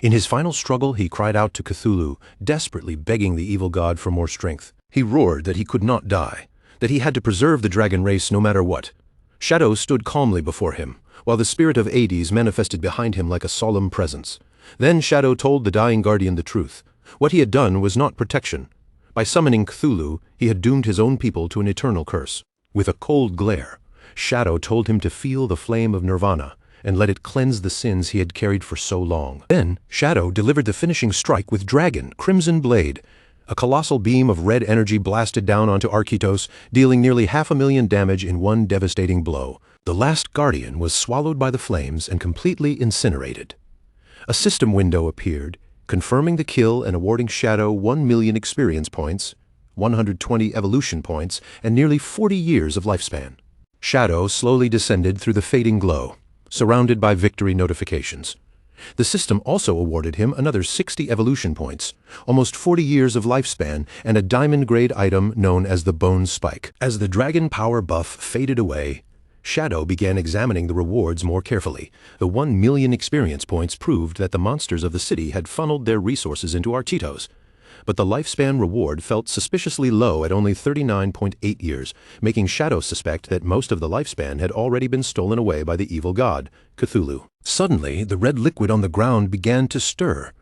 In his final struggle, he cried out to Cthulhu, desperately begging the evil god for more strength. He roared that he could not die, that he had to preserve the dragon race no matter what. Shadow stood calmly before him, while the spirit of Aedes manifested behind him like a solemn presence. Then Shadow told the dying guardian the truth. What he had done was not protection. By summoning Cthulhu, he had doomed his own people to an eternal curse. With a cold glare, Shadow told him to feel the flame of Nirvana and let it cleanse the sins he had carried for so long. Then, Shadow delivered the finishing strike with Dragon, Crimson Blade. A colossal beam of red energy blasted down onto Arkytos, dealing nearly 500,000 damage in one devastating blow. The last guardian was swallowed by the flames and completely incinerated. A system window appeared, confirming the kill and awarding Shadow 1 million experience points, 120 evolution points, and nearly 40 years of lifespan. Shadow slowly descended through the fading glow, surrounded by victory notifications. The system also awarded him another 60 evolution points, almost 40 years of lifespan, and a diamond-grade item known as the Bone Spike. As the dragon power buff faded away, Shadow began examining the rewards more carefully. The 1 million experience points proved that the monsters of the city had funneled their resources into Arkytos. But the lifespan reward felt suspiciously low at only 39.8 years, making Shadow suspect that most of the lifespan had already been stolen away by the evil god, Cthulhu. Suddenly, the red liquid on the ground began to stir.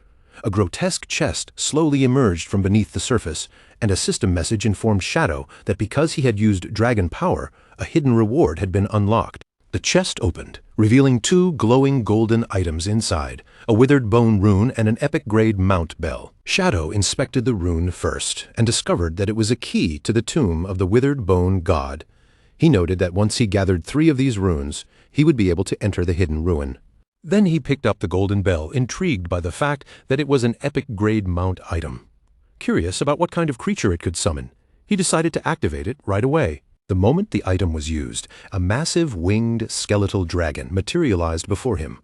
A grotesque chest slowly emerged from beneath the surface, and a system message informed Shadow that because he had used dragon power, a hidden reward had been unlocked. The chest opened, revealing 2 glowing golden items inside, a withered bone rune and an epic-grade mount bell. Shadow inspected the rune first and discovered that it was a key to the tomb of the withered bone god. He noted that once he gathered 3 of these runes, he would be able to enter the hidden ruin. Then he picked up the golden bell, intrigued by the fact that it was an epic-grade mount item. Curious about what kind of creature it could summon, he decided to activate it right away. The moment the item was used, a massive winged skeletal dragon materialized before him.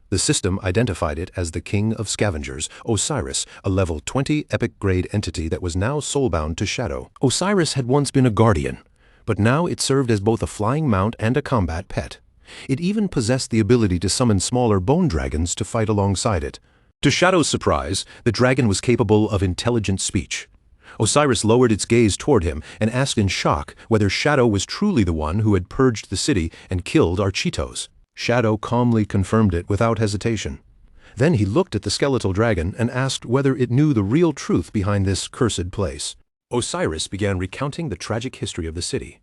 The system identified it as the King of Scavengers, Osiris, a level 20 epic-grade entity that was now soulbound to Shadow. Osiris had once been a guardian, but now it served as both a flying mount and a combat pet. It even possessed the ability to summon smaller bone dragons to fight alongside it. To Shadow's surprise, the dragon was capable of intelligent speech. Osiris lowered its gaze toward him and asked in shock whether Shadow was truly the one who had purged the city and killed Arkytos. Shadow calmly confirmed it without hesitation. Then he looked at the skeletal dragon and asked whether it knew the real truth behind this cursed place. Osiris began recounting the tragic history of the city.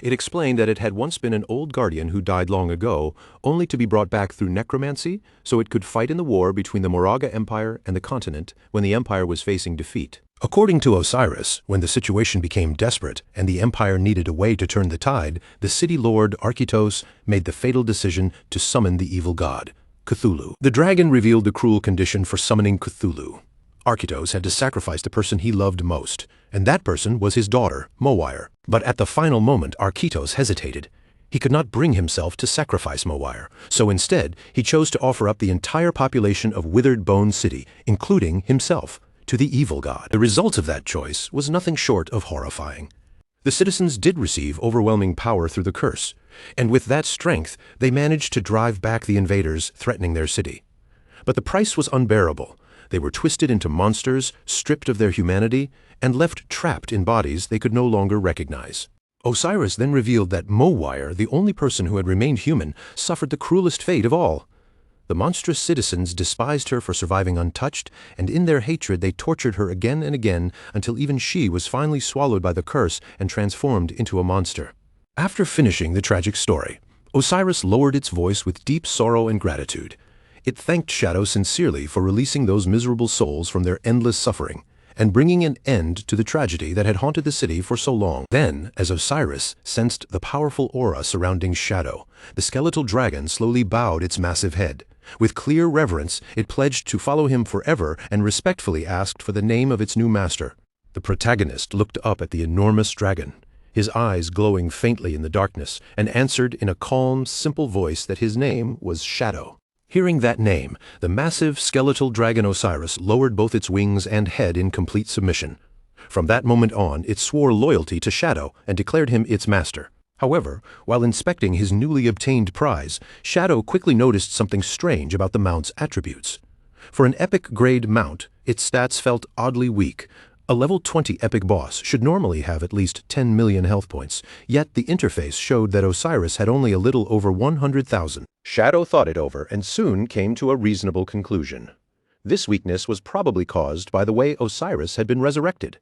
It explained that it had once been an old guardian who died long ago, only to be brought back through necromancy so it could fight in the war between the Moraga Empire and the continent when the empire was facing defeat. According to Osiris, when the situation became desperate and the empire needed a way to turn the tide, the city lord Arkytos made the fatal decision to summon the evil god, Cthulhu. The dragon revealed the cruel condition for summoning Cthulhu. Arkytos had to sacrifice the person he loved most, and that person was his daughter, Mowire. But at the final moment, Arkytos hesitated. He could not bring himself to sacrifice Mowire, so instead he chose to offer up the entire population of Withered Bone City, including himself, to the evil god. The result of that choice was nothing short of horrifying. The citizens did receive overwhelming power through the curse, and with that strength they managed to drive back the invaders threatening their city. But the price was unbearable. They were twisted into monsters, stripped of their humanity, and left trapped in bodies they could no longer recognize. Osiris then revealed that Mowire, the only person who had remained human, suffered the cruelest fate of all. The monstrous citizens despised her for surviving untouched, and in their hatred they tortured her again and again until even she was finally swallowed by the curse and transformed into a monster. After finishing the tragic story, Osiris lowered its voice with deep sorrow and gratitude. It thanked Shadow sincerely for releasing those miserable souls from their endless suffering and bringing an end to the tragedy that had haunted the city for so long. Then, as Osiris sensed the powerful aura surrounding Shadow, the skeletal dragon slowly bowed its massive head. With clear reverence, it pledged to follow him forever and respectfully asked for the name of its new master. The protagonist looked up at the enormous dragon, his eyes glowing faintly in the darkness, and answered in a calm, simple voice that his name was Shadow. Hearing that name, the massive skeletal dragon Osiris lowered both its wings and head in complete submission. From that moment on, it swore loyalty to Shadow and declared him its master. However, while inspecting his newly obtained prize, Shadow quickly noticed something strange about the mount's attributes. For an epic-grade mount, its stats felt oddly weak. A level 20 epic boss should normally have at least 10 million health points, yet the interface showed that Osiris had only a little over 100,000. Shadow thought it over and soon came to a reasonable conclusion. This weakness was probably caused by the way Osiris had been resurrected.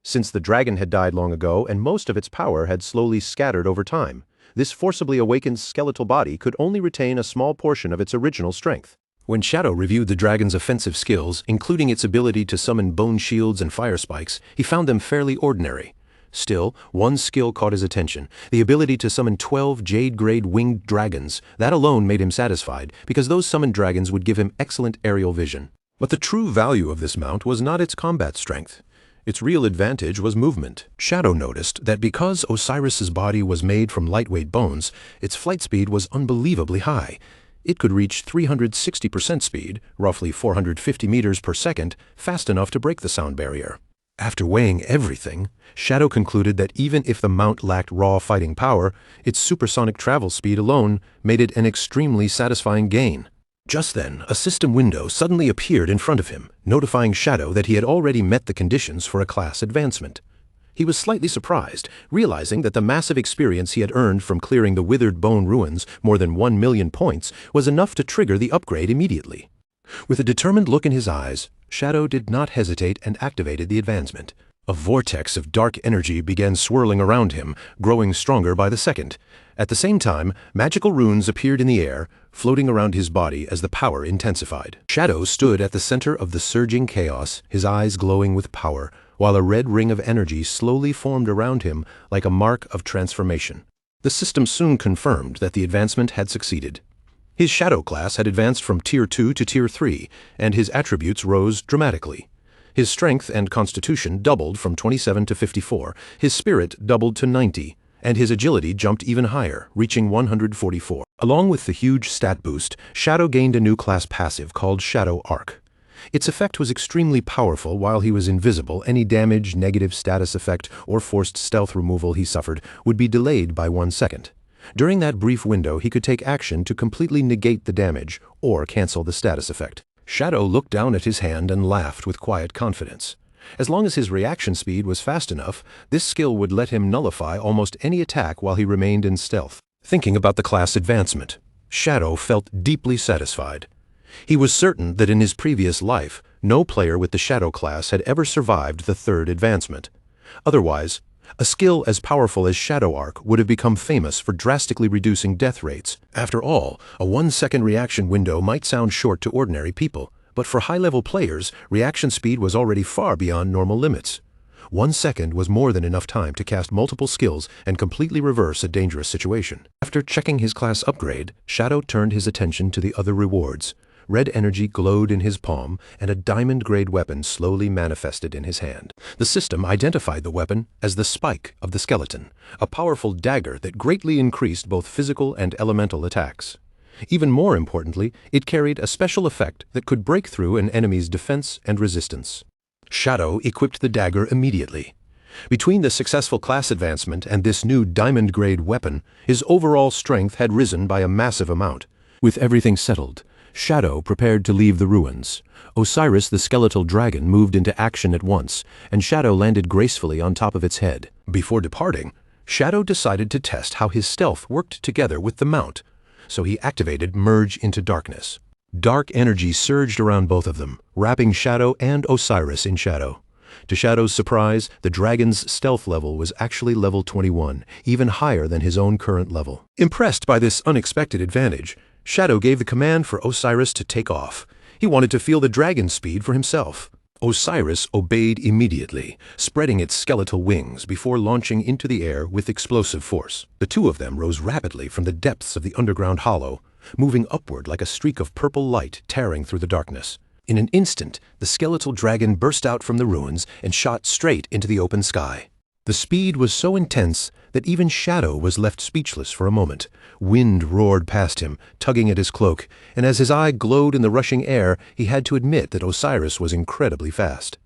Since the dragon had died long ago and most of its power had slowly scattered over time, this forcibly awakened skeletal body could only retain a small portion of its original strength. When Shadow reviewed the dragon's offensive skills, including its ability to summon bone shields and fire spikes, he found them fairly ordinary. Still, one skill caught his attention, the ability to summon 12 Jade-grade winged dragons. That alone made him satisfied, because those summoned dragons would give him excellent aerial vision. But the true value of this mount was not its combat strength. Its real advantage was movement. Shadow noticed that because Osiris's body was made from lightweight bones, its flight speed was unbelievably high. It could reach 360% speed, roughly 450 meters per second, fast enough to break the sound barrier. After weighing everything, Shadow concluded that even if the mount lacked raw fighting power, its supersonic travel speed alone made it an extremely satisfying gain. Just then, a system window suddenly appeared in front of him, notifying Shadow that he had already met the conditions for a class advancement. He was slightly surprised, realizing that the massive experience he had earned from clearing the Withered Bone ruins, more than 1 million points, was enough to trigger the upgrade immediately. With a determined look in his eyes, Shadow did not hesitate and activated the advancement. A vortex of dark energy began swirling around him, growing stronger by the second. At the same time, magical runes appeared in the air, floating around his body as the power intensified. Shadow stood at the center of the surging chaos, his eyes glowing with power, while a red ring of energy slowly formed around him like a mark of transformation. The system soon confirmed that the advancement had succeeded. His Shadow class had advanced from Tier 2 to Tier 3, and his attributes rose dramatically. His strength and constitution doubled from 27 to 54, his spirit doubled to 90, and his agility jumped even higher, reaching 144. Along with the huge stat boost, Shadow gained a new class passive called Shadow Arc. Its effect was extremely powerful. While he was invisible, any damage, negative status effect, or forced stealth removal he suffered would be delayed by 1 second. During that brief window, he could take action to completely negate the damage or cancel the status effect. Shadow looked down at his hand and laughed with quiet confidence. As long as his reaction speed was fast enough, this skill would let him nullify almost any attack while he remained in stealth. Thinking about the class advancement, Shadow felt deeply satisfied. He was certain that in his previous life, no player with the Shadow class had ever survived the third advancement. Otherwise, a skill as powerful as Shadow Arc would have become famous for drastically reducing death rates. After all, a 1-second reaction window might sound short to ordinary people, but for high-level players, reaction speed was already far beyond normal limits. 1 second was more than enough time to cast multiple skills and completely reverse a dangerous situation. After checking his class upgrade, Shadow turned his attention to the other rewards. Red energy glowed in his palm, and a diamond-grade weapon slowly manifested in his hand. The system identified the weapon as the Spike of the Skeleton, a powerful dagger that greatly increased both physical and elemental attacks. Even more importantly, it carried a special effect that could break through an enemy's defense and resistance. Shadow equipped the dagger immediately. Between the successful class advancement and this new diamond-grade weapon, his overall strength had risen by a massive amount. With everything settled, Shadow prepared to leave the ruins. Osiris the skeletal dragon moved into action at once, and Shadow landed gracefully on top of its head. Before departing, Shadow decided to test how his stealth worked together with the mount, so he activated Merge into Darkness. Dark energy surged around both of them, wrapping Shadow and Osiris in shadow. To Shadow's surprise, the dragon's stealth level was actually level 21, even higher than his own current level. Impressed by this unexpected advantage, Shadow gave the command for Osiris to take off. He wanted to feel the dragon's speed for himself. Osiris obeyed immediately, spreading its skeletal wings before launching into the air with explosive force. The two of them rose rapidly from the depths of the underground hollow, moving upward like a streak of purple light tearing through the darkness. In an instant, the skeletal dragon burst out from the ruins and shot straight into the open sky. The speed was so intense that even Shadow was left speechless for a moment. Wind roared past him, tugging at his cloak, and as his eye glowed in the rushing air, he had to admit that Osiris was incredibly fast.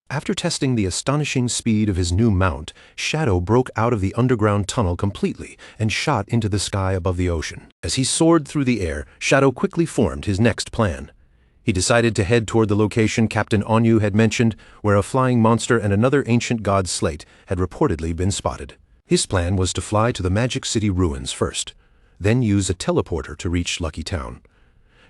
After testing the astonishing speed of his new mount, Shadow broke out of the underground tunnel completely and shot into the sky above the ocean. As he soared through the air, Shadow quickly formed his next plan. He decided to head toward the location Captain Onyu had mentioned, where a flying monster and another ancient god slate had reportedly been spotted. His plan was to fly to the Magic City ruins first, then use a teleporter to reach Lucky Town.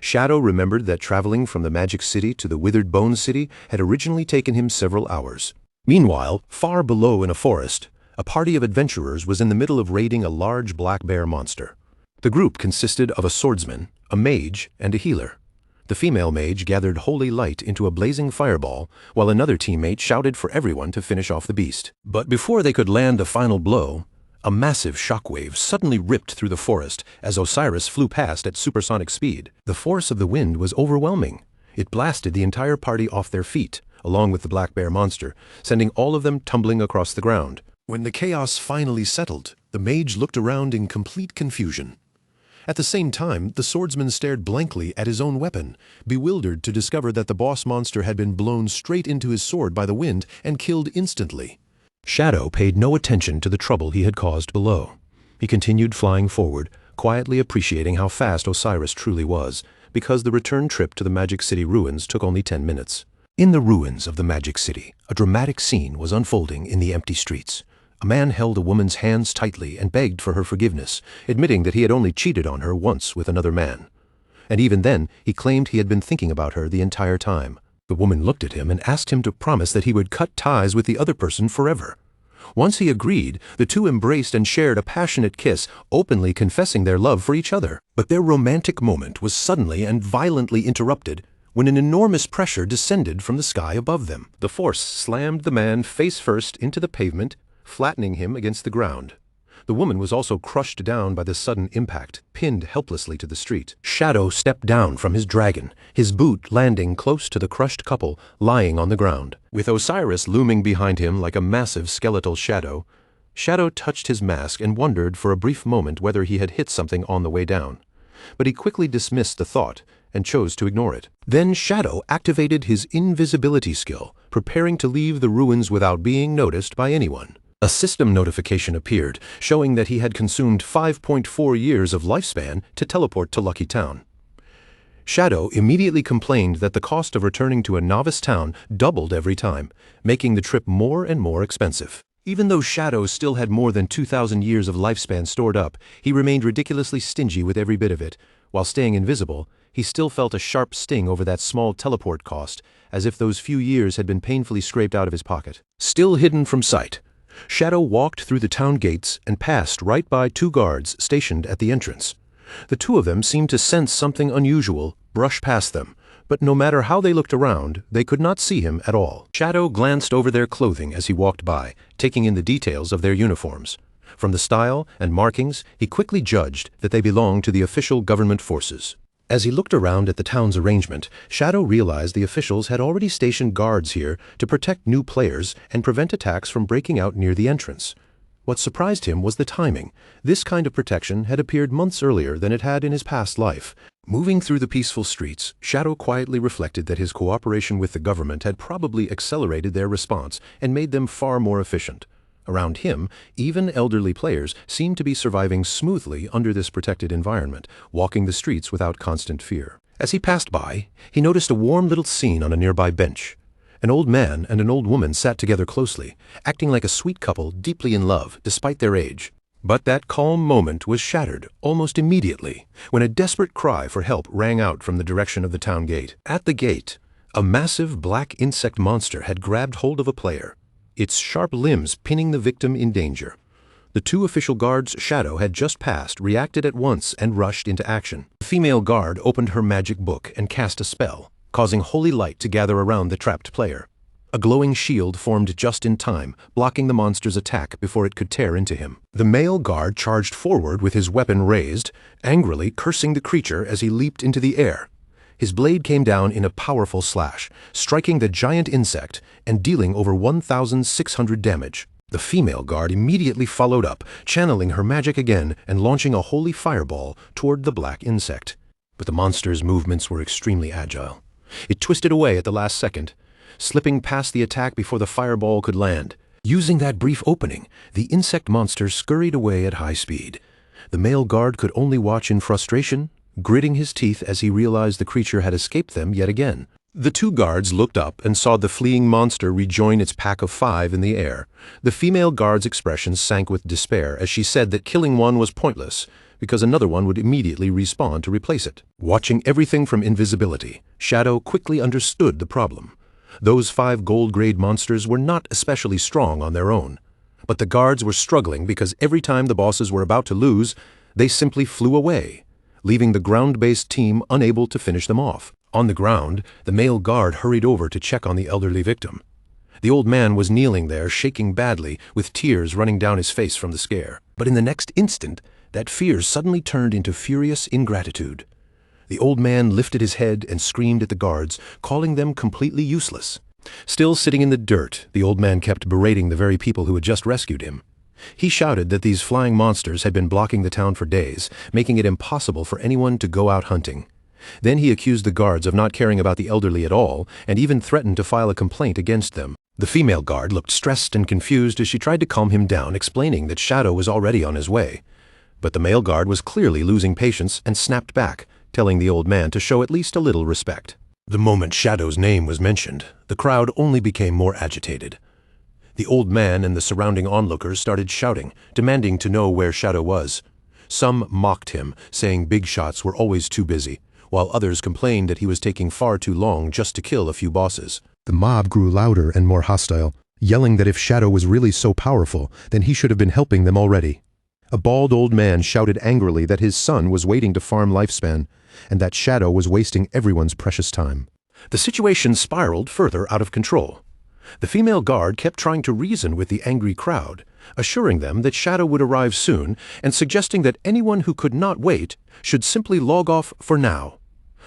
Shadow remembered that traveling from the Magic City to the Withered Bones City had originally taken him several hours. Meanwhile, far below in a forest, a party of adventurers was in the middle of raiding a large black bear monster. The group consisted of a swordsman, a mage, and a healer. The female mage gathered holy light into a blazing fireball, while another teammate shouted for everyone to finish off the beast. But before they could land a final blow, a massive shockwave suddenly ripped through the forest as Osiris flew past at supersonic speed. The force of the wind was overwhelming. It blasted the entire party off their feet, along with the black bear monster, sending all of them tumbling across the ground. When the chaos finally settled, the mage looked around in complete confusion. At the same time, the swordsman stared blankly at his own weapon, bewildered to discover that the boss monster had been blown straight into his sword by the wind and killed instantly. Shadow paid no attention to the trouble he had caused below. He continued flying forward, quietly appreciating how fast Osiris truly was, because the return trip to the Magic City ruins took only 10 minutes. In the ruins of the Magic City, a dramatic scene was unfolding in the empty streets. A man held a woman's hands tightly and begged for her forgiveness, admitting that he had only cheated on her once with another man. And even then, he claimed he had been thinking about her the entire time. The woman looked at him and asked him to promise that he would cut ties with the other person forever. Once he agreed, the two embraced and shared a passionate kiss, openly confessing their love for each other. But their romantic moment was suddenly and violently interrupted when an enormous pressure descended from the sky above them. The force slammed the man face first into the pavement, flattening him against the ground. The woman was also crushed down by the sudden impact, pinned helplessly to the street. Shadow stepped down from his dragon, his boot landing close to the crushed couple lying on the ground. With Osiris looming behind him like a massive skeletal shadow, Shadow touched his mask and wondered for a brief moment whether he had hit something on the way down. But he quickly dismissed the thought and chose to ignore it. Then Shadow activated his invisibility skill, preparing to leave the ruins without being noticed by anyone. A system notification appeared, showing that he had consumed 5.4 years of lifespan to teleport to Lucky Town. Shadow immediately complained that the cost of returning to a novice town doubled every time, making the trip more and more expensive. Even though Shadow still had more than 2,000 years of lifespan stored up, he remained ridiculously stingy with every bit of it. While staying invisible, he still felt a sharp sting over that small teleport cost, as if those few years had been painfully scraped out of his pocket. Still hidden from sight, Shadow walked through the town gates and passed right by two guards stationed at the entrance. The two of them seemed to sense something unusual, brush past them, but no matter how they looked around, they could not see him at all. Shadow glanced over their clothing as he walked by, taking in the details of their uniforms. From the style and markings, he quickly judged that they belonged to the official government forces. As he looked around at the town's arrangement, Shadow realized the officials had already stationed guards here to protect new players and prevent attacks from breaking out near the entrance. What surprised him was the timing. This kind of protection had appeared months earlier than it had in his past life. Moving through the peaceful streets, Shadow quietly reflected that his cooperation with the government had probably accelerated their response and made them far more efficient. Around him, even elderly players seemed to be surviving smoothly under this protected environment, walking the streets without constant fear. As he passed by, he noticed a warm little scene on a nearby bench. An old man and an old woman sat together closely, acting like a sweet couple deeply in love despite their age. But that calm moment was shattered almost immediately when a desperate cry for help rang out from the direction of the town gate. At the gate, a massive black insect monster had grabbed hold of a player, its sharp limbs pinning the victim in danger. The two official guards Shadow had just passed reacted at once and rushed into action. The female guard opened her magic book and cast a spell, causing holy light to gather around the trapped player. A glowing shield formed just in time, blocking the monster's attack before it could tear into him. The male guard charged forward with his weapon raised, angrily cursing the creature as he leaped into the air. His blade came down in a powerful slash, striking the giant insect and dealing over 1,600 damage. The female guard immediately followed up, channeling her magic again and launching a holy fireball toward the black insect. But the monster's movements were extremely agile. It twisted away at the last second, slipping past the attack before the fireball could land. Using that brief opening, the insect monster scurried away at high speed. The male guard could only watch in frustration, gritting his teeth as he realized the creature had escaped them yet again. The two guards looked up and saw the fleeing monster rejoin its pack of 5 in the air. The female guard's expression sank with despair as she said that killing one was pointless, because another one would immediately respawn to replace it. Watching everything from invisibility, Shadow quickly understood the problem. Those 5 gold-grade monsters were not especially strong on their own, but the guards were struggling because every time the bosses were about to lose, they simply flew away, leaving the ground-based team unable to finish them off. On the ground, the male guard hurried over to check on the elderly victim. The old man was kneeling there, shaking badly, with tears running down his face from the scare. But in the next instant, that fear suddenly turned into furious ingratitude. The old man lifted his head and screamed at the guards, calling them completely useless. Still sitting in the dirt, the old man kept berating the very people who had just rescued him. He shouted that these flying monsters had been blocking the town for days, making it impossible for anyone to go out hunting. Then he accused the guards of not caring about the elderly at all, and even threatened to file a complaint against them. The female guard looked stressed and confused as she tried to calm him down, explaining that Shadow was already on his way. But the male guard was clearly losing patience and snapped back, telling the old man to show at least a little respect. The moment Shadow's name was mentioned, the crowd only became more agitated. The old man and the surrounding onlookers started shouting, demanding to know where Shadow was. Some mocked him, saying big shots were always too busy, while others complained that he was taking far too long just to kill a few bosses. The mob grew louder and more hostile, yelling that if Shadow was really so powerful, then he should have been helping them already. A bald old man shouted angrily that his son was waiting to farm Lifespan, and that Shadow was wasting everyone's precious time. The situation spiraled further out of control. The female guard kept trying to reason with the angry crowd, assuring them that Shadow would arrive soon and suggesting that anyone who could not wait should simply log off for now.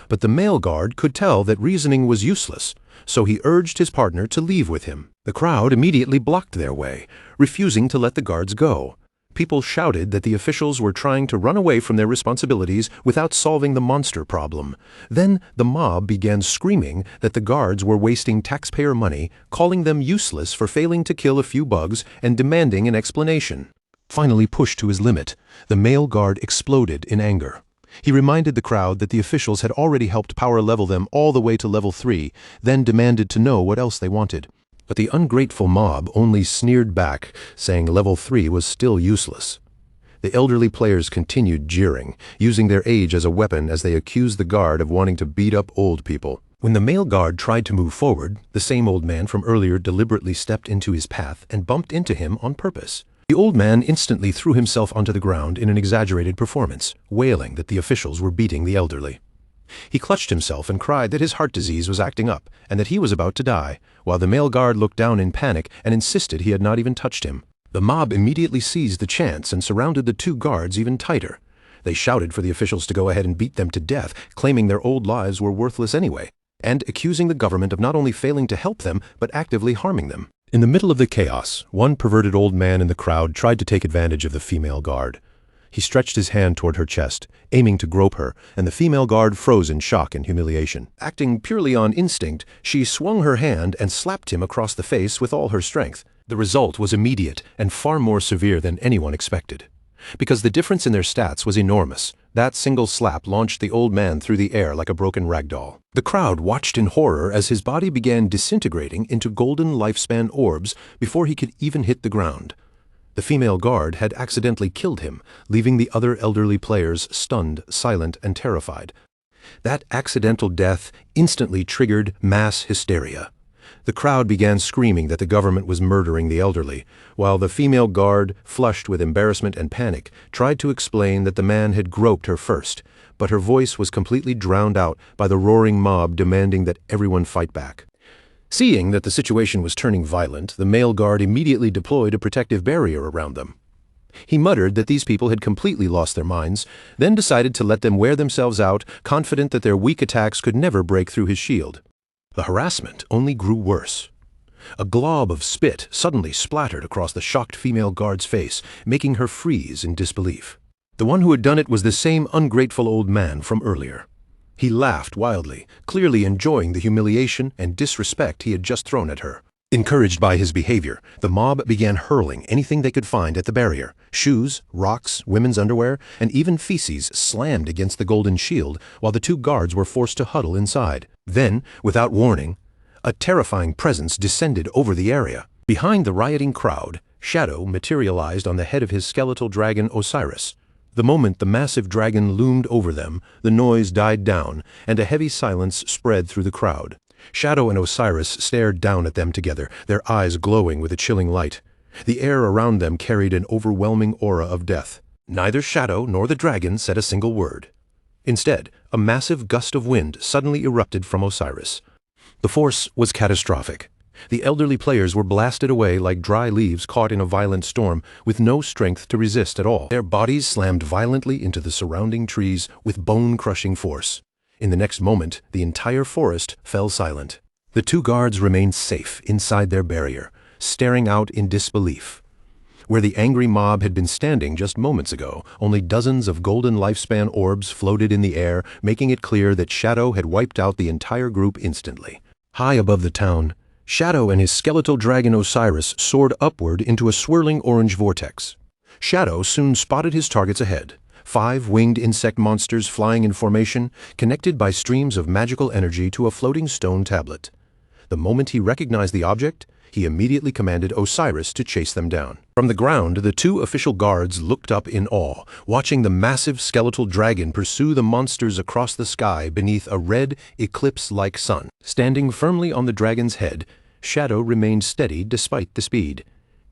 But the male guard could tell that reasoning was useless, so he urged his partner to leave with him. The crowd immediately blocked their way, refusing to let the guards go. People shouted that the officials were trying to run away from their responsibilities without solving the monster problem. Then the mob began screaming that the guards were wasting taxpayer money, calling them useless for failing to kill a few bugs, and demanding an explanation. Finally pushed to his limit, the male guard exploded in anger. He reminded the crowd that the officials had already helped power level them all the way to level 3, then demanded to know what else they wanted. But the ungrateful mob only sneered back, saying level 3 was still useless. The elderly players continued jeering, using their age as a weapon as they accused the guard of wanting to beat up old people. When the male guard tried to move forward, the same old man from earlier deliberately stepped into his path and bumped into him on purpose. The old man instantly threw himself onto the ground in an exaggerated performance, wailing that the officials were beating the elderly. He clutched himself and cried that his heart disease was acting up and that he was about to die, while the male guard looked down in panic and insisted he had not even touched him. The mob immediately seized the chance and surrounded the 2 guards even tighter. They shouted for the officials to go ahead and beat them to death, claiming their old lives were worthless anyway, and accusing the government of not only failing to help them, but actively harming them. In the middle of the chaos, one perverted old man in the crowd tried to take advantage of the female guard. He stretched his hand toward her chest, aiming to grope her, and the female guard froze in shock and humiliation. Acting purely on instinct, she swung her hand and slapped him across the face with all her strength. The result was immediate and far more severe than anyone expected. Because the difference in their stats was enormous, that single slap launched the old man through the air like a broken ragdoll. The crowd watched in horror as his body began disintegrating into golden lifespan orbs before he could even hit the ground. The female guard had accidentally killed him, leaving the other elderly players stunned, silent, and terrified. That accidental death instantly triggered mass hysteria. The crowd began screaming that the government was murdering the elderly, while the female guard, flushed with embarrassment and panic, tried to explain that the man had groped her first, but her voice was completely drowned out by the roaring mob demanding that everyone fight back. Seeing that the situation was turning violent, the male guard immediately deployed a protective barrier around them. He muttered that these people had completely lost their minds, then decided to let them wear themselves out, confident that their weak attacks could never break through his shield. The harassment only grew worse. A glob of spit suddenly splattered across the shocked female guard's face, making her freeze in disbelief. The one who had done it was the same ungrateful old man from earlier. He laughed wildly, clearly enjoying the humiliation and disrespect he had just thrown at her. Encouraged by his behavior, the mob began hurling anything they could find at the barrier. Shoes, rocks, women's underwear, and even feces slammed against the golden shield while the 2 guards were forced to huddle inside. Then, without warning, a terrifying presence descended over the area. Behind the rioting crowd, Shadow materialized on the head of his skeletal dragon Osiris. The moment the massive dragon loomed over them, the noise died down, and a heavy silence spread through the crowd. Shadow and Osiris stared down at them together, their eyes glowing with a chilling light. The air around them carried an overwhelming aura of death. Neither Shadow nor the dragon said a single word. Instead, a massive gust of wind suddenly erupted from Osiris. The force was catastrophic. The elderly players were blasted away like dry leaves caught in a violent storm, with no strength to resist at all. Their bodies slammed violently into the surrounding trees with bone-crushing force. In the next moment, the entire forest fell silent. The two guards remained safe inside their barrier, staring out in disbelief. Where the angry mob had been standing just moments ago, only dozens of golden lifespan orbs floated in the air, making it clear that Shadow had wiped out the entire group instantly. High above the town, Shadow and his skeletal dragon Osiris soared upward into a swirling orange vortex. Shadow soon spotted his targets ahead. 5 winged insect monsters flying in formation, connected by streams of magical energy to a floating stone tablet. The moment he recognized the object, he immediately commanded Osiris to chase them down. From the ground, the 2 official guards looked up in awe, watching the massive skeletal dragon pursue the monsters across the sky beneath a red, eclipse-like sun. Standing firmly on the dragon's head, Shadow remained steady despite the speed.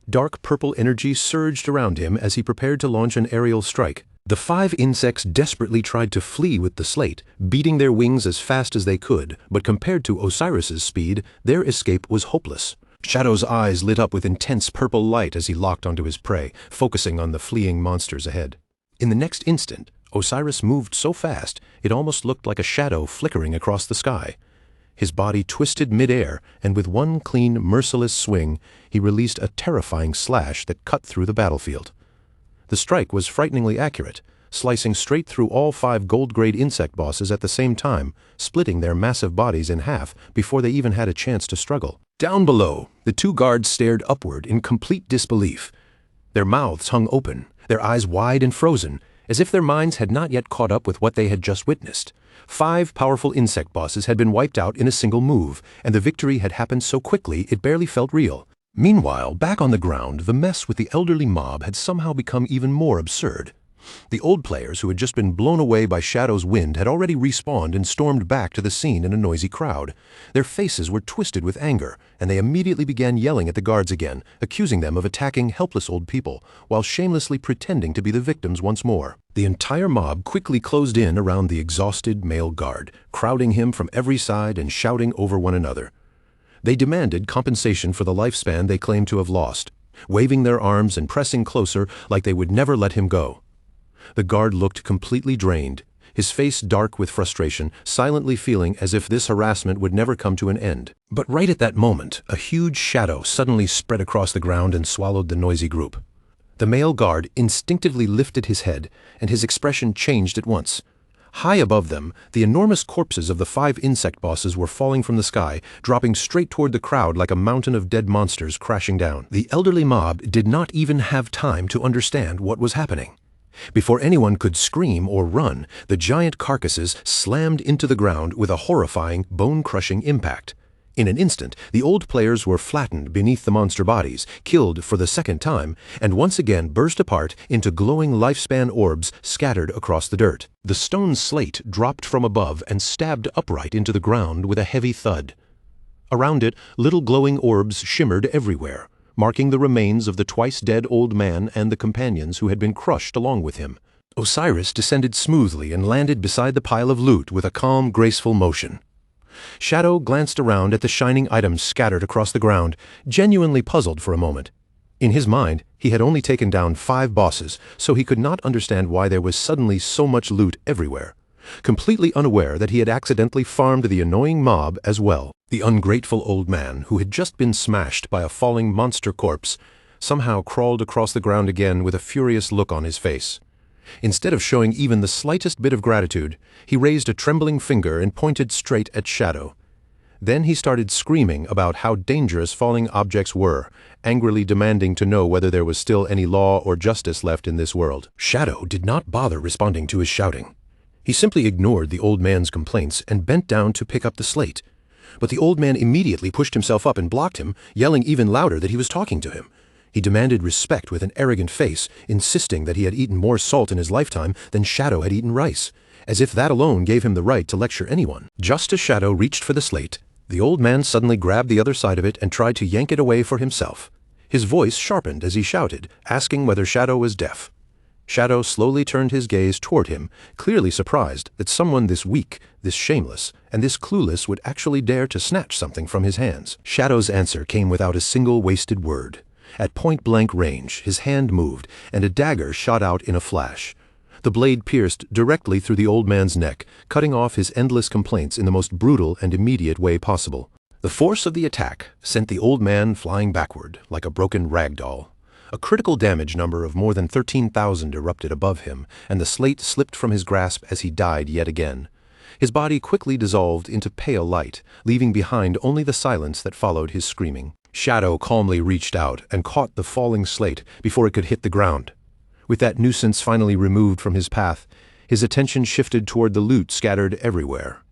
Dark purple energy surged around him as he prepared to launch an aerial strike. The 5 insects desperately tried to flee with the slate, beating their wings as fast as they could, but compared to Osiris's speed, their escape was hopeless. Shadow's eyes lit up with intense purple light as he locked onto his prey, focusing on the fleeing monsters ahead. In the next instant, Osiris moved so fast it almost looked like a shadow flickering across the sky. His body twisted mid-air, and with one clean, merciless swing, he released a terrifying slash that cut through the battlefield. The strike was frighteningly accurate, slicing straight through all 5 gold-grade insect bosses at the same time, splitting their massive bodies in half before they even had a chance to struggle. Down below, the 2 guards stared upward in complete disbelief. Their mouths hung open, their eyes wide and frozen, as if their minds had not yet caught up with what they had just witnessed. 5 powerful insect bosses had been wiped out in a single move, and the victory had happened so quickly it barely felt real. Meanwhile, back on the ground, the mess with the elderly mob had somehow become even more absurd. The old players who had just been blown away by Shadow's wind had already respawned and stormed back to the scene in a noisy crowd. Their faces were twisted with anger, and they immediately began yelling at the guards again, accusing them of attacking helpless old people, while shamelessly pretending to be the victims once more. The entire mob quickly closed in around the exhausted male guard, crowding him from every side and shouting over one another. They demanded compensation for the lifespan they claimed to have lost, waving their arms and pressing closer like they would never let him go. The guard looked completely drained, his face dark with frustration, silently feeling as if this harassment would never come to an end. But right at that moment, a huge shadow suddenly spread across the ground and swallowed the noisy group. The male guard instinctively lifted his head, and his expression changed at once. High above them, the enormous corpses of the 5 insect bosses were falling from the sky, dropping straight toward the crowd like a mountain of dead monsters crashing down. The elderly mob did not even have time to understand what was happening. Before anyone could scream or run, the giant carcasses slammed into the ground with a horrifying, bone-crushing impact. In an instant, the old players were flattened beneath the monster bodies, killed for the second time, and once again burst apart into glowing lifespan orbs scattered across the dirt. The stone slate dropped from above and stabbed upright into the ground with a heavy thud. Around it, little glowing orbs shimmered everywhere, marking the remains of the twice-dead old man and the companions who had been crushed along with him. Osiris descended smoothly and landed beside the pile of loot with a calm, graceful motion. Shadow glanced around at the shining items scattered across the ground, genuinely puzzled for a moment. In his mind, he had only taken down 5 bosses, so he could not understand why there was suddenly so much loot everywhere. Completely unaware that he had accidentally farmed the annoying mob as well. The ungrateful old man, who had just been smashed by a falling monster corpse, somehow crawled across the ground again with a furious look on his face. Instead of showing even the slightest bit of gratitude, he raised a trembling finger and pointed straight at Shadow. Then he started screaming about how dangerous falling objects were, angrily demanding to know whether there was still any law or justice left in this world. Shadow did not bother responding to his shouting. He simply ignored the old man's complaints and bent down to pick up the slate. But the old man immediately pushed himself up and blocked him, yelling even louder that he was talking to him. He demanded respect with an arrogant face, insisting that he had eaten more salt in his lifetime than Shadow had eaten rice, as if that alone gave him the right to lecture anyone. Just as Shadow reached for the slate, the old man suddenly grabbed the other side of it and tried to yank it away for himself. His voice sharpened as he shouted, asking whether Shadow was deaf. Shadow slowly turned his gaze toward him, clearly surprised that someone this weak, this shameless, and this clueless would actually dare to snatch something from his hands. Shadow's answer came without a single wasted word. At point-blank range, his hand moved, and a dagger shot out in a flash. The blade pierced directly through the old man's neck, cutting off his endless complaints in the most brutal and immediate way possible. The force of the attack sent the old man flying backward, like a broken rag doll. A critical damage number of more than 13,000 erupted above him, and the slate slipped from his grasp as he died yet again. His body quickly dissolved into pale light, leaving behind only the silence that followed his screaming. Shadow calmly reached out and caught the falling slate before it could hit the ground. With that nuisance finally removed from his path, his attention shifted toward the loot scattered everywhere.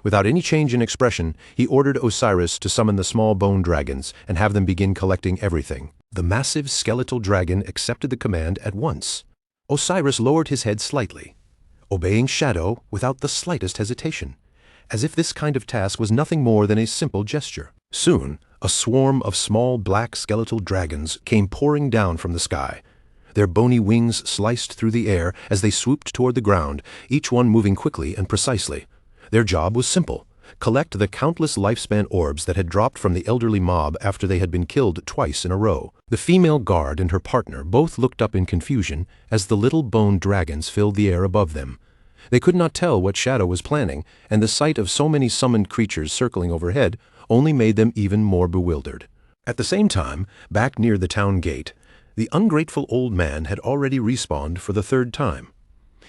Without any change in expression, he ordered Osiris to summon the small bone dragons and have them begin collecting everything. The massive skeletal dragon accepted the command at once. Osiris lowered his head slightly, obeying Shadow without the slightest hesitation, as if this kind of task was nothing more than a simple gesture. Soon, a swarm of small black skeletal dragons came pouring down from the sky. Their bony wings sliced through the air as they swooped toward the ground, each one moving quickly and precisely. Their job was simple: collect the countless lifespan orbs that had dropped from the elderly mob after they had been killed twice in a row. The female guard and her partner both looked up in confusion as the little bone dragons filled the air above them. They could not tell what Shadow was planning, and the sight of so many summoned creatures circling overhead only made them even more bewildered. At the same time, back near the town gate, the ungrateful old man had already respawned for the third time.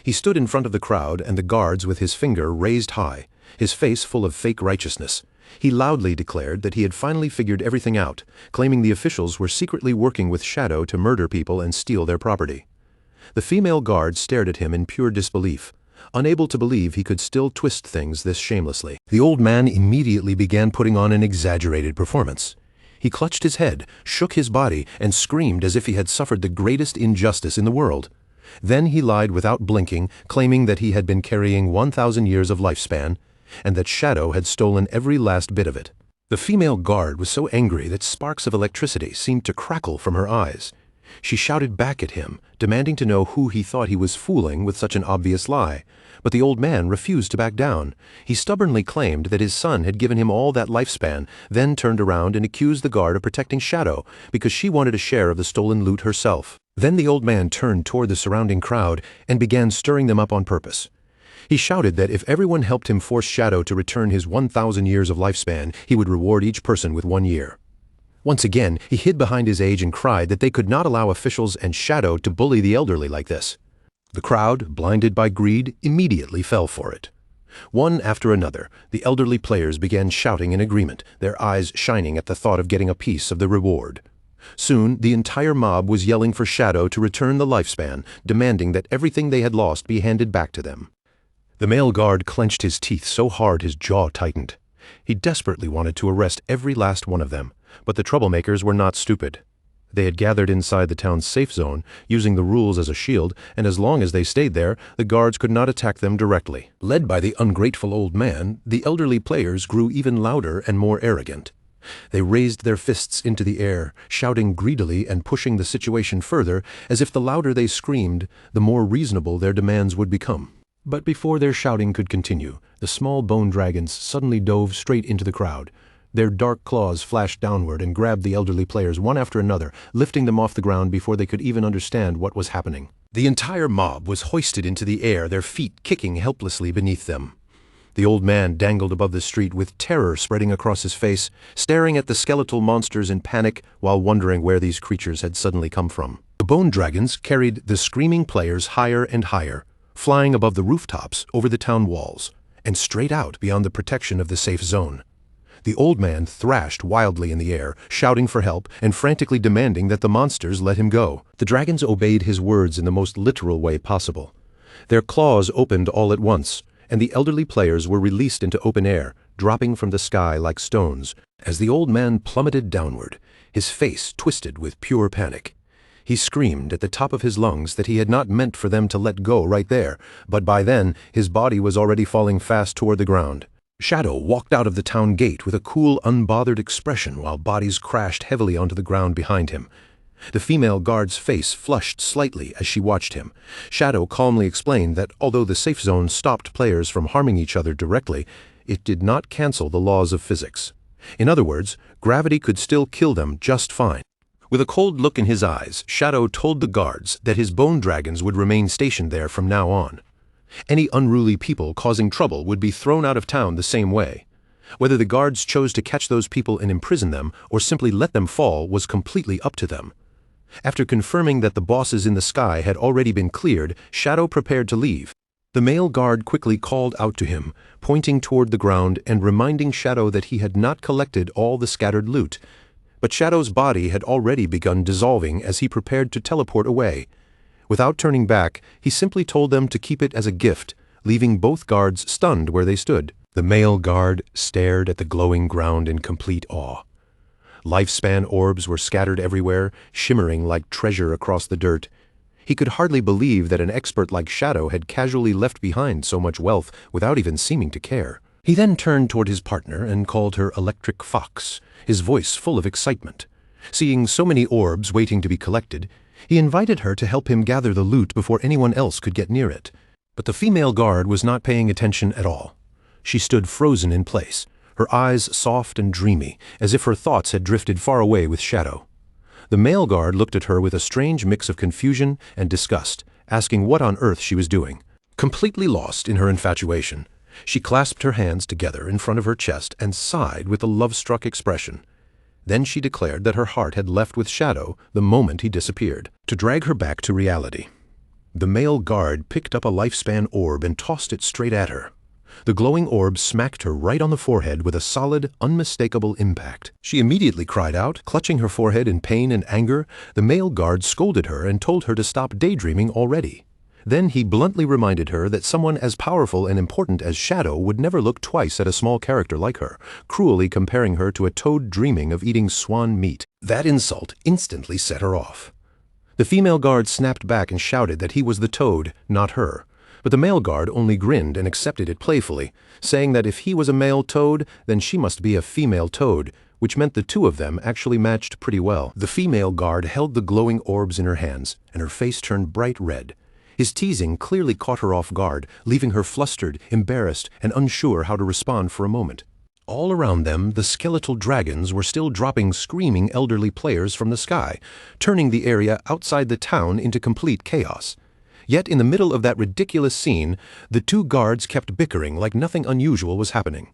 He stood in front of the crowd and the guards with his finger raised high, his face full of fake righteousness. He loudly declared that he had finally figured everything out, claiming the officials were secretly working with Shadow to murder people and steal their property. The female guard stared at him in pure disbelief, unable to believe he could still twist things this shamelessly. The old man immediately began putting on an exaggerated performance. He clutched his head, shook his body, and screamed as if he had suffered the greatest injustice in the world. Then he lied without blinking, claiming that he had been carrying 1,000 years of lifespan, and that Shadow had stolen every last bit of it. The female guard was so angry that sparks of electricity seemed to crackle from her eyes. She shouted back at him, demanding to know who he thought he was fooling with such an obvious lie. But the old man refused to back down. He stubbornly claimed that his son had given him all that lifespan, then turned around and accused the guard of protecting Shadow because she wanted a share of the stolen loot herself. Then the old man turned toward the surrounding crowd and began stirring them up on purpose. He shouted that if everyone helped him force Shadow to return his 1,000 years of lifespan, he would reward each person with 1 year. Once again, he hid behind his age and cried that they could not allow officials and Shadow to bully the elderly like this. The crowd, blinded by greed, immediately fell for it. One after another, the elderly players began shouting in agreement, their eyes shining at the thought of getting a piece of the reward. Soon, the entire mob was yelling for Shadow to return the lifespan, demanding that everything they had lost be handed back to them. The male guard clenched his teeth so hard his jaw tightened. He desperately wanted to arrest every last one of them, but the troublemakers were not stupid. They had gathered inside the town's safe zone, using the rules as a shield, and as long as they stayed there, the guards could not attack them directly. Led by the ungrateful old man, the elderly players grew even louder and more arrogant. They raised their fists into the air, shouting greedily and pushing the situation further, as if the louder they screamed, the more reasonable their demands would become. But before their shouting could continue, the small bone dragons suddenly dove straight into the crowd. Their dark claws flashed downward and grabbed the elderly players one after another, lifting them off the ground before they could even understand what was happening. The entire mob was hoisted into the air, their feet kicking helplessly beneath them. The old man dangled above the street with terror spreading across his face, staring at the skeletal monsters in panic while wondering where these creatures had suddenly come from. The bone dragons carried the screaming players higher and higher, flying above the rooftops over the town walls, and straight out beyond the protection of the safe zone. The old man thrashed wildly in the air, shouting for help and frantically demanding that the monsters let him go. The dragons obeyed his words in the most literal way possible. Their claws opened all at once, and the elderly players were released into open air, dropping from the sky like stones. As the old man plummeted downward, his face twisted with pure panic. He screamed at the top of his lungs that he had not meant for them to let go right there, but by then his body was already falling fast toward the ground. Shadow walked out of the town gate with a cool, unbothered expression while bodies crashed heavily onto the ground behind him. The female guard's face flushed slightly as she watched him. Shadow calmly explained that although the safe zone stopped players from harming each other directly, it did not cancel the laws of physics. In other words, gravity could still kill them just fine. With a cold look in his eyes, Shadow told the guards that his bone dragons would remain stationed there from now on. Any unruly people causing trouble would be thrown out of town the same way. Whether the guards chose to catch those people and imprison them or simply let them fall was completely up to them. After confirming that the bosses in the sky had already been cleared, Shadow prepared to leave. The male guard quickly called out to him, pointing toward the ground and reminding Shadow that he had not collected all the scattered loot. But Shadow's body had already begun dissolving as he prepared to teleport away. Without turning back, he simply told them to keep it as a gift, leaving both guards stunned where they stood. The male guard stared at the glowing ground in complete awe. Lifespan orbs were scattered everywhere, shimmering like treasure across the dirt. He could hardly believe that an expert like Shadow had casually left behind so much wealth without even seeming to care. He then turned toward his partner and called her Electric Fox, his voice full of excitement. Seeing so many orbs waiting to be collected, he invited her to help him gather the loot before anyone else could get near it. But the female guard was not paying attention at all. She stood frozen in place, her eyes soft and dreamy, as if her thoughts had drifted far away with Shadow. The male guard looked at her with a strange mix of confusion and disgust, asking what on earth she was doing. Completely lost in her infatuation, she clasped her hands together in front of her chest and sighed with a love-struck expression. Then she declared that her heart had left with Shadow the moment he disappeared. To drag her back to reality, the male guard picked up a lifespan orb and tossed it straight at her. The glowing orb smacked her right on the forehead with a solid, unmistakable impact. She immediately cried out, clutching her forehead in pain and anger. The male guard scolded her and told her to stop daydreaming already. Then he bluntly reminded her that someone as powerful and important as Shadow would never look twice at a small character like her, cruelly comparing her to a toad dreaming of eating swan meat. That insult instantly set her off. The female guard snapped back and shouted that he was the toad, not her. But the male guard only grinned and accepted it playfully, saying that if he was a male toad, then she must be a female toad, which meant the two of them actually matched pretty well. The female guard held the glowing orbs in her hands, and her face turned bright red. His teasing clearly caught her off guard, leaving her flustered, embarrassed, and unsure how to respond for a moment. All around them, the skeletal dragons were still dropping screaming elderly players from the sky, turning the area outside the town into complete chaos. Yet in the middle of that ridiculous scene, the two guards kept bickering like nothing unusual was happening.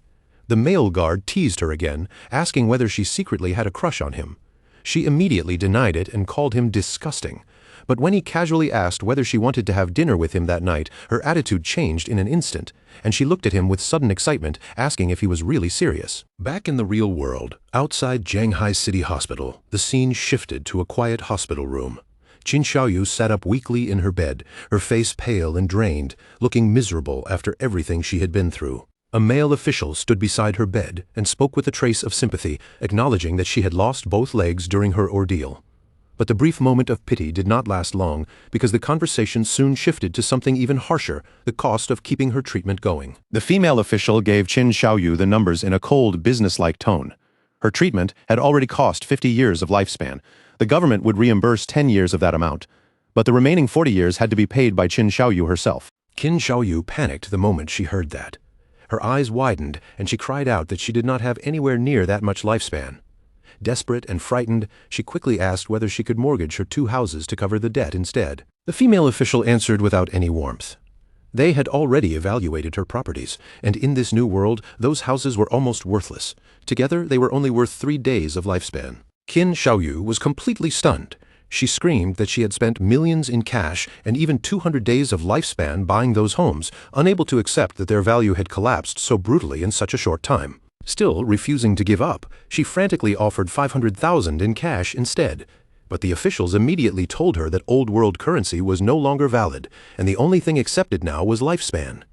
The male guard teased her again, asking whether she secretly had a crush on him. She immediately denied it and called him disgusting. But when he casually asked whether she wanted to have dinner with him that night, her attitude changed in an instant, and she looked at him with sudden excitement, asking if he was really serious. Back in the real world, outside Shanghai City Hospital, the scene shifted to a quiet hospital room. Qin Xiaoyu sat up weakly in her bed, her face pale and drained, looking miserable after everything she had been through. A male official stood beside her bed and spoke with a trace of sympathy, acknowledging that she had lost both legs during her ordeal. But the brief moment of pity did not last long, because the conversation soon shifted to something even harsher, the cost of keeping her treatment going. The female official gave Qin Xiaoyu the numbers in a cold, businesslike tone. Her treatment had already cost 50 years of lifespan. The government would reimburse 10 years of that amount, but the remaining 40 years had to be paid by Qin Xiaoyu herself. Qin Xiaoyu panicked the moment she heard that. Her eyes widened, and she cried out that she did not have anywhere near that much lifespan. Desperate and frightened, she quickly asked whether she could mortgage her 2 houses to cover the debt instead. The female official answered without any warmth. They had already evaluated her properties, and in this new world, those houses were almost worthless. Together, they were only worth 3 days of lifespan. Qin Xiaoyu was completely stunned. She screamed that she had spent millions in cash and even 200 days of lifespan buying those homes, unable to accept that their value had collapsed so brutally in such a short time. Still refusing to give up, she frantically offered 500,000 in cash instead. But the officials immediately told her that old world currency was no longer valid, and the only thing accepted now was lifespan.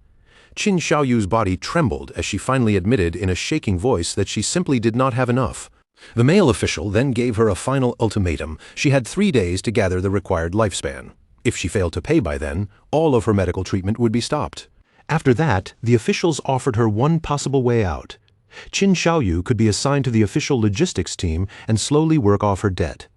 Qin Xiaoyu's body trembled as she finally admitted in a shaking voice that she simply did not have enough. The male official then gave her a final ultimatum. She had 3 days to gather the required lifespan. If she failed to pay by then, all of her medical treatment would be stopped. After that, the officials offered her one possible way out. Qin Xiaoyu could be assigned to the official logistics team and slowly work off her debt.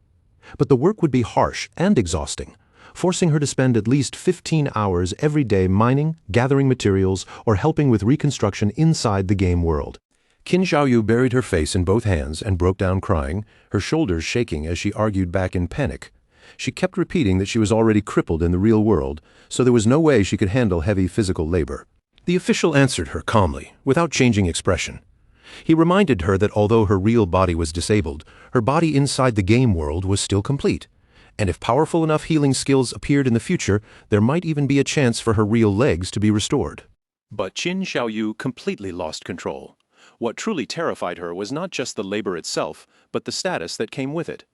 But the work would be harsh and exhausting, forcing her to spend at least 15 hours every day mining, gathering materials, or helping with reconstruction inside the game world. Qin Xiaoyu buried her face in both hands and broke down crying, her shoulders shaking as she argued back in panic. She kept repeating that she was already crippled in the real world, so there was no way she could handle heavy physical labor. The official answered her calmly, without changing expression. He reminded her that although her real body was disabled, her body inside the game world was still complete. And if powerful enough healing skills appeared in the future, there might even be a chance for her real legs to be restored. But Qin Xiaoyu completely lost control. What truly terrified her was not just the labor itself, but the status that came with it.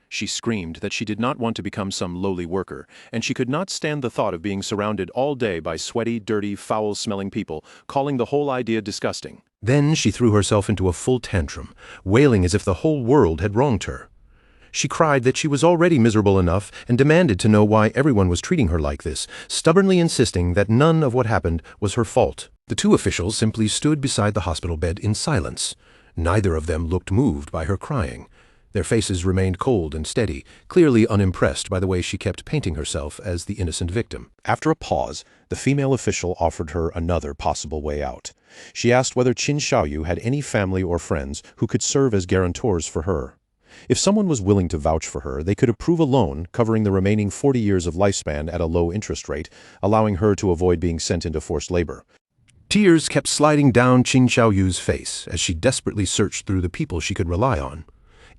She screamed that she did not want to become some lowly worker, and she could not stand the thought of being surrounded all day by sweaty, dirty, foul-smelling people, calling the whole idea disgusting. Then she threw herself into a full tantrum, wailing as if the whole world had wronged her. She cried that she was already miserable enough and demanded to know why everyone was treating her like this, stubbornly insisting that none of what happened was her fault. The 2 officials simply stood beside the hospital bed in silence. Neither of them looked moved by her crying. Their faces remained cold and steady, clearly unimpressed by the way she kept painting herself as the innocent victim. After a pause, the female official offered her another possible way out. She asked whether Qin Xiaoyu had any family or friends who could serve as guarantors for her. If someone was willing to vouch for her, they could approve a loan covering the remaining 40 years of lifespan at a low interest rate, allowing her to avoid being sent into forced labor. Tears kept sliding down Qin Xiaoyu's face as she desperately searched through the people she could rely on.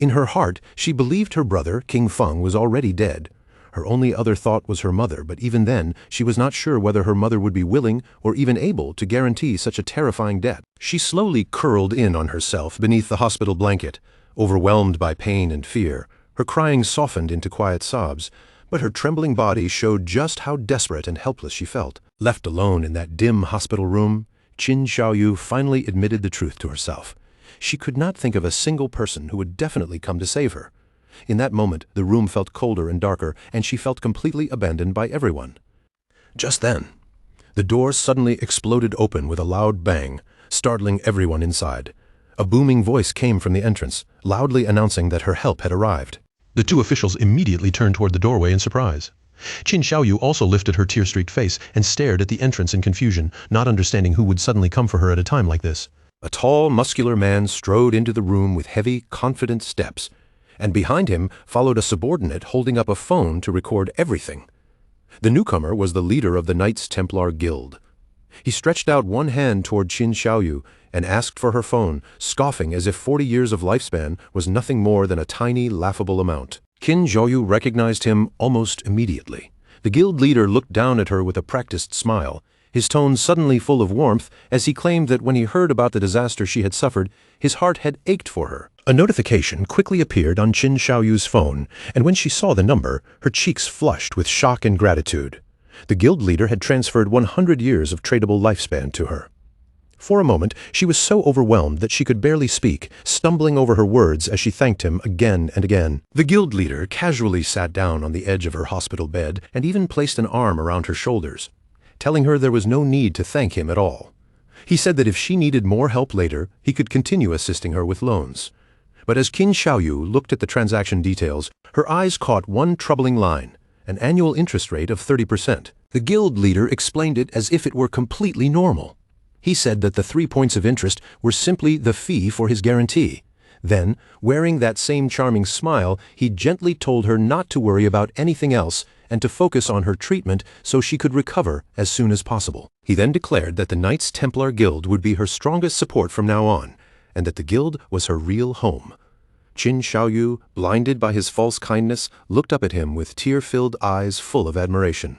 In her heart, she believed her brother, King Feng, was already dead. Her only other thought was her mother, but even then, she was not sure whether her mother would be willing or even able to guarantee such a terrifying debt. She slowly curled in on herself beneath the hospital blanket, overwhelmed by pain and fear. Her crying softened into quiet sobs, but her trembling body showed just how desperate and helpless she felt. Left alone in that dim hospital room, Qin Xiaoyu finally admitted the truth to herself. She could not think of a single person who would definitely come to save her. In that moment, the room felt colder and darker, and she felt completely abandoned by everyone. Just then, the door suddenly exploded open with a loud bang, startling everyone inside. A booming voice came from the entrance, loudly announcing that her help had arrived. The 2 officials immediately turned toward the doorway in surprise. Qin Xiaoyu also lifted her tear-streaked face and stared at the entrance in confusion, not understanding who would suddenly come for her at a time like this. A tall, muscular man strode into the room with heavy, confident steps, and behind him followed a subordinate holding up a phone to record everything. The newcomer was the leader of the Knights Templar Guild. He stretched out one hand toward Qin Xiaoyu and asked for her phone, scoffing as if 40 years of lifespan was nothing more than a tiny, laughable amount. Qin Xiaoyu recognized him almost immediately. The guild leader looked down at her with a practiced smile, his tone suddenly full of warmth as he claimed that when he heard about the disaster she had suffered, his heart had ached for her. A notification quickly appeared on Qin Xiaoyu's phone, and when she saw the number, her cheeks flushed with shock and gratitude. The guild leader had transferred 100 years of tradable lifespan to her. For a moment, she was so overwhelmed that she could barely speak, stumbling over her words as she thanked him again and again. The guild leader casually sat down on the edge of her hospital bed and even placed an arm around her shoulders, telling her there was no need to thank him at all. He said that if she needed more help later, he could continue assisting her with loans. But as Qin Xiaoyu looked at the transaction details, her eyes caught one troubling line, an annual interest rate of 30%. The guild leader explained it as if it were completely normal. He said that the 3 points of interest were simply the fee for his guarantee. Then, wearing that same charming smile, he gently told her not to worry about anything else and to focus on her treatment so she could recover as soon as possible. He then declared that the Knights Templar Guild would be her strongest support from now on, and that the guild was her real home. Qin Xiaoyu, blinded by his false kindness, looked up at him with tear-filled eyes full of admiration.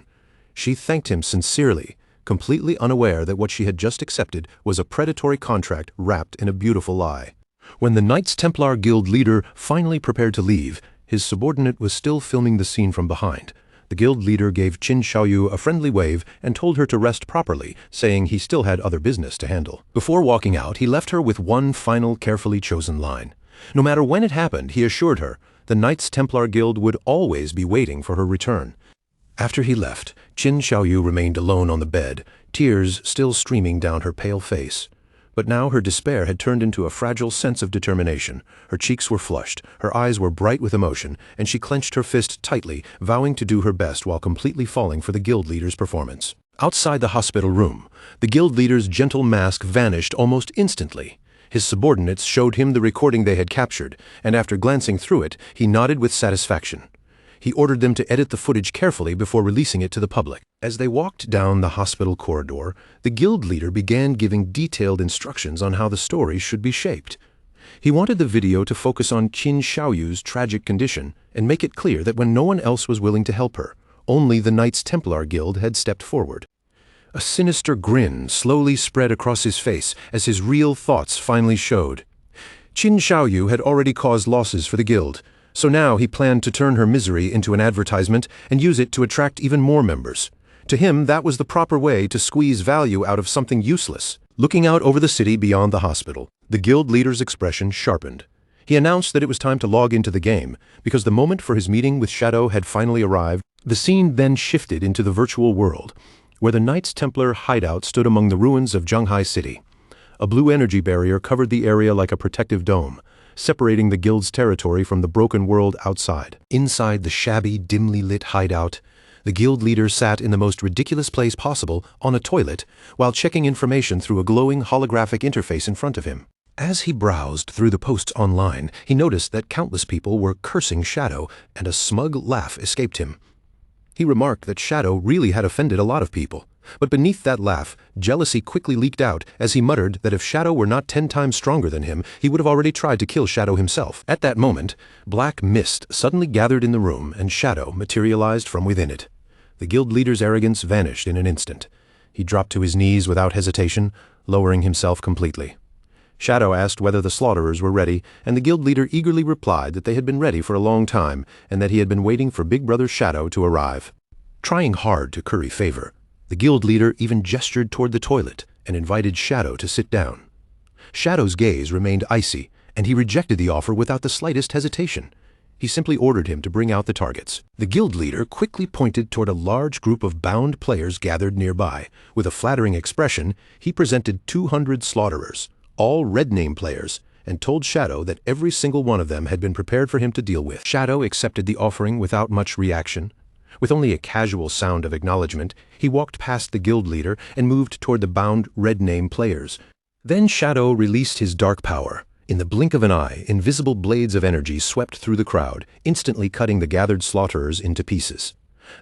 She thanked him sincerely, completely unaware that what she had just accepted was a predatory contract wrapped in a beautiful lie. When the Knights Templar Guild leader finally prepared to leave, his subordinate was still filming the scene from behind. The guild leader gave Qin Xiaoyu a friendly wave and told her to rest properly, saying he still had other business to handle. Before walking out, he left her with one final carefully chosen line. No matter when it happened, he assured her, the Knights Templar Guild would always be waiting for her return. After he left, Qin Xiaoyu remained alone on the bed, tears still streaming down her pale face. But now her despair had turned into a fragile sense of determination. Her cheeks were flushed, her eyes were bright with emotion, and she clenched her fist tightly, vowing to do her best while completely falling for the guild leader's performance. Outside the hospital room, the guild leader's gentle mask vanished almost instantly. His subordinates showed him the recording they had captured, and after glancing through it, he nodded with satisfaction. He ordered them to edit the footage carefully before releasing it to the public. As they walked down the hospital corridor, the guild leader began giving detailed instructions on how the story should be shaped. He wanted the video to focus on Qin Xiaoyu's tragic condition and make it clear that when no one else was willing to help her, only the Knights Templar Guild had stepped forward. A sinister grin slowly spread across his face as his real thoughts finally showed. Qin Xiaoyu had already caused losses for the guild, so now he planned to turn her misery into an advertisement and use it to attract even more members. To him, that was the proper way to squeeze value out of something useless. Looking out over the city beyond the hospital, the guild leader's expression sharpened. He announced that it was time to log into the game, because the moment for his meeting with Shadow had finally arrived. The scene then shifted into the virtual world, where the Knights Templar hideout stood among the ruins of Zhenghai City. A blue energy barrier covered the area like a protective dome, separating the guild's territory from the broken world outside. Inside the shabby, dimly lit hideout, the guild leader sat in the most ridiculous place possible, on a toilet, while checking information through a glowing holographic interface in front of him. As he browsed through the posts online, he noticed that countless people were cursing Shadow, and a smug laugh escaped him. He remarked that Shadow really had offended a lot of people. But beneath that laugh, jealousy quickly leaked out as he muttered that if Shadow were not 10 times stronger than him, he would have already tried to kill Shadow himself. At that moment, black mist suddenly gathered in the room and Shadow materialized from within it. The guild leader's arrogance vanished in an instant. He dropped to his knees without hesitation, lowering himself completely. Shadow asked whether the slaughterers were ready, and the guild leader eagerly replied that they had been ready for a long time and that he had been waiting for Big Brother Shadow to arrive. Trying hard to curry favor, the guild leader even gestured toward the toilet and invited Shadow to sit down. Shadow's gaze remained icy, and he rejected the offer without the slightest hesitation. He simply ordered him to bring out the targets. The guild leader quickly pointed toward a large group of bound players gathered nearby. With a flattering expression, he presented 200 slaughterers, all red name players, and told Shadow that every single one of them had been prepared for him to deal with. Shadow accepted the offering without much reaction. With only a casual sound of acknowledgement, he walked past the guild leader and moved toward the bound red name players. Then Shadow released his dark power. In the blink of an eye, invisible blades of energy swept through the crowd, instantly cutting the gathered slaughterers into pieces.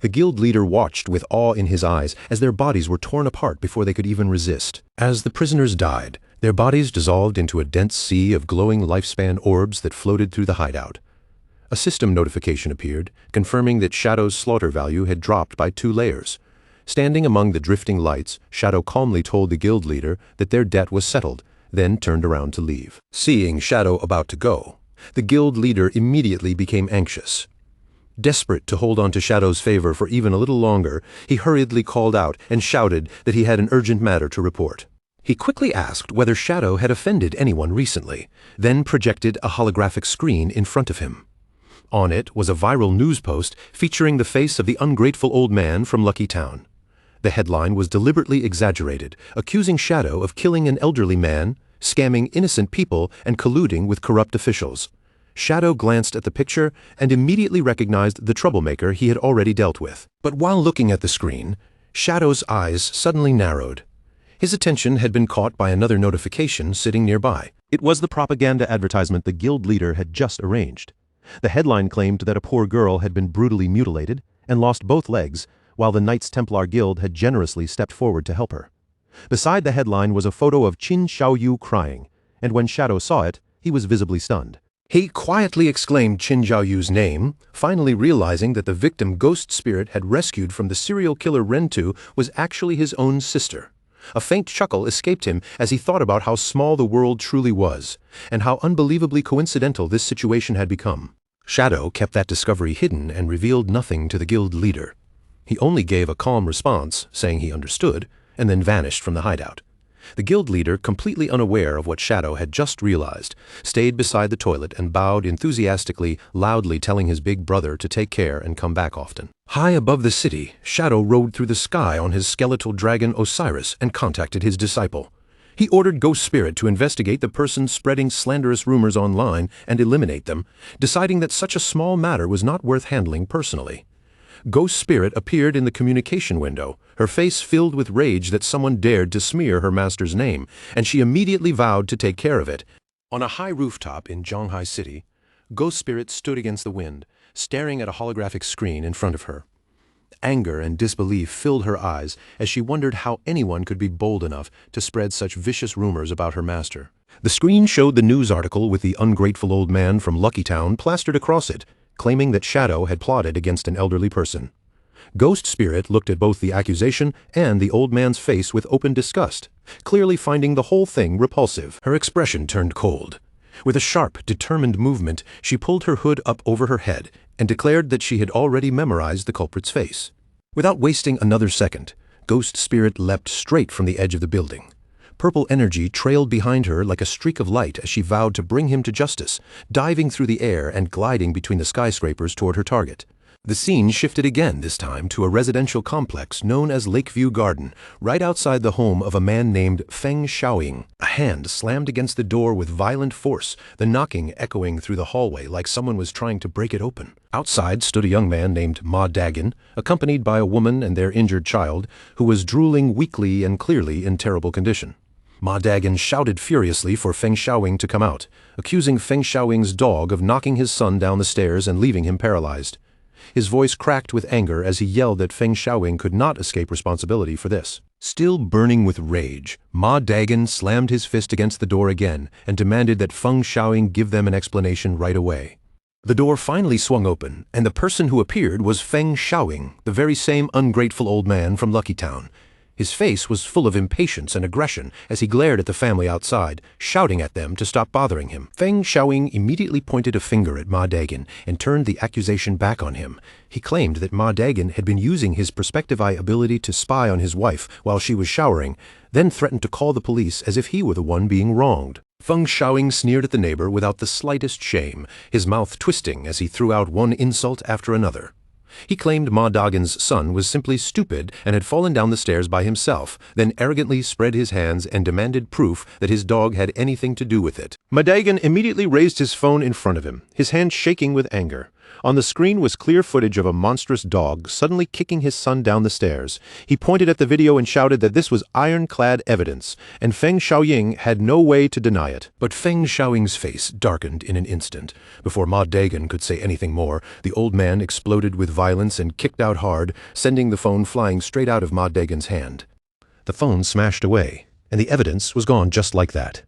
The guild leader watched with awe in his eyes as their bodies were torn apart before they could even resist. As the prisoners died, their bodies dissolved into a dense sea of glowing lifespan orbs that floated through the hideout. A system notification appeared, confirming that Shadow's slaughter value had dropped by 2 layers. Standing among the drifting lights, Shadow calmly told the guild leader that their debt was settled, then turned around to leave. Seeing Shadow about to go, the guild leader immediately became anxious. Desperate to hold on to Shadow's favor for even a little longer, he hurriedly called out and shouted that he had an urgent matter to report. He quickly asked whether Shadow had offended anyone recently, then projected a holographic screen in front of him. On it was a viral news post featuring the face of the ungrateful old man from Lucky Town. The headline was deliberately exaggerated, accusing Shadow of killing an elderly man, scamming innocent people, and colluding with corrupt officials. Shadow glanced at the picture and immediately recognized the troublemaker he had already dealt with. But while looking at the screen, Shadow's eyes suddenly narrowed. His attention had been caught by another notification sitting nearby. It was the propaganda advertisement the guild leader had just arranged. The headline claimed that a poor girl had been brutally mutilated and lost both legs, while the Knights Templar Guild had generously stepped forward to help her. Beside the headline was a photo of Qin Xiaoyu crying, and when Shadow saw it, he was visibly stunned. He quietly exclaimed Qin Xiaoyu's name, finally realizing that the victim ghost spirit had rescued from the serial killer Rentu was actually his own sister. A faint chuckle escaped him as he thought about how small the world truly was, and how unbelievably coincidental this situation had become. Shadow kept that discovery hidden and revealed nothing to the guild leader. He only gave a calm response, saying he understood, and then vanished from the hideout. The guild leader, completely unaware of what Shadow had just realized, stayed beside the toilet and bowed enthusiastically, loudly telling his big brother to take care and come back often. High above the city, Shadow rode through the sky on his skeletal dragon Osiris and contacted his disciple. He ordered Ghost Spirit to investigate the person spreading slanderous rumors online and eliminate them, deciding that such a small matter was not worth handling personally. Ghost Spirit appeared in the communication window, her face filled with rage that someone dared to smear her master's name, and she immediately vowed to take care of it. On a high rooftop in Zhonghai City, Ghost Spirit stood against the wind, staring at a holographic screen in front of her. Anger and disbelief filled her eyes as she wondered how anyone could be bold enough to spread such vicious rumors about her master. The screen showed the news article with the ungrateful old man from Lucky Town plastered across it, claiming that Shadow had plotted against an elderly person. Ghost Spirit looked at both the accusation and the old man's face with open disgust, clearly finding the whole thing repulsive. Her expression turned cold. With a sharp, determined movement, she pulled her hood up over her head and declared that she had already memorized the culprit's face. Without wasting another second, Ghost Spirit leapt straight from the edge of the building. Purple energy trailed behind her like a streak of light as she vowed to bring him to justice, diving through the air and gliding between the skyscrapers toward her target. The scene shifted again, this time to a residential complex known as Lakeview Garden, right outside the home of a man named Feng Xiaoying. A hand slammed against the door with violent force, the knocking echoing through the hallway like someone was trying to break it open. Outside stood a young man named Ma Dagon, accompanied by a woman and their injured child, who was drooling weakly and clearly in terrible condition. Ma Dagon shouted furiously for Feng Xiaoying to come out, accusing Feng Xiaoying's dog of knocking his son down the stairs and leaving him paralyzed. His voice cracked with anger as he yelled that Feng Xiaoying could not escape responsibility for this. Still burning with rage, Ma Dagon slammed his fist against the door again and demanded that Feng Xiaoying give them an explanation right away. The door finally swung open, and the person who appeared was Feng Xiaoying, the very same ungrateful old man from Lucky Town. His face was full of impatience and aggression as he glared at the family outside, shouting at them to stop bothering him. Feng Xiaoying immediately pointed a finger at Ma Dagon and turned the accusation back on him. He claimed that Ma Dagon had been using his perspective eye ability to spy on his wife while she was showering, then threatened to call the police as if he were the one being wronged. Feng Xiaoying sneered at the neighbor without the slightest shame, his mouth twisting as he threw out one insult after another. He claimed Ma Dagon's son was simply stupid and had fallen down the stairs by himself, then arrogantly spread his hands and demanded proof that his dog had anything to do with it. Ma Dagon immediately raised his phone in front of him, his hand shaking with anger. On the screen was clear footage of a monstrous dog suddenly kicking his son down the stairs. He pointed at the video and shouted that this was ironclad evidence, and Feng Xiaoying had no way to deny it. But Feng Xiaoying's face darkened in an instant. Before Ma Dagon could say anything more, the old man exploded with violence and kicked out hard, sending the phone flying straight out of Ma Dagon's hand. The phone smashed away, and the evidence was gone just like that.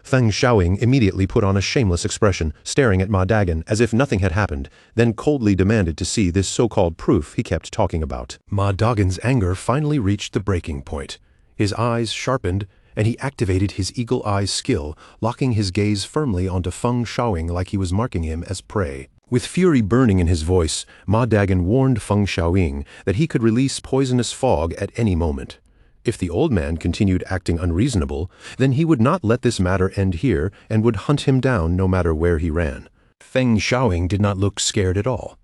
Feng Xiaoying immediately put on a shameless expression, staring at Ma Dagon as if nothing had happened, then coldly demanded to see this so-called proof he kept talking about. Ma Dagon's anger finally reached the breaking point. His eyes sharpened, and he activated his eagle eye skill, locking his gaze firmly onto Feng Xiaoying like he was marking him as prey. With fury burning in his voice, Ma Dagon warned Feng Xiaoying that he could release poisonous fog at any moment. If the old man continued acting unreasonable, then he would not let this matter end here and would hunt him down no matter where he ran. Feng Xiaoying did not look scared at all.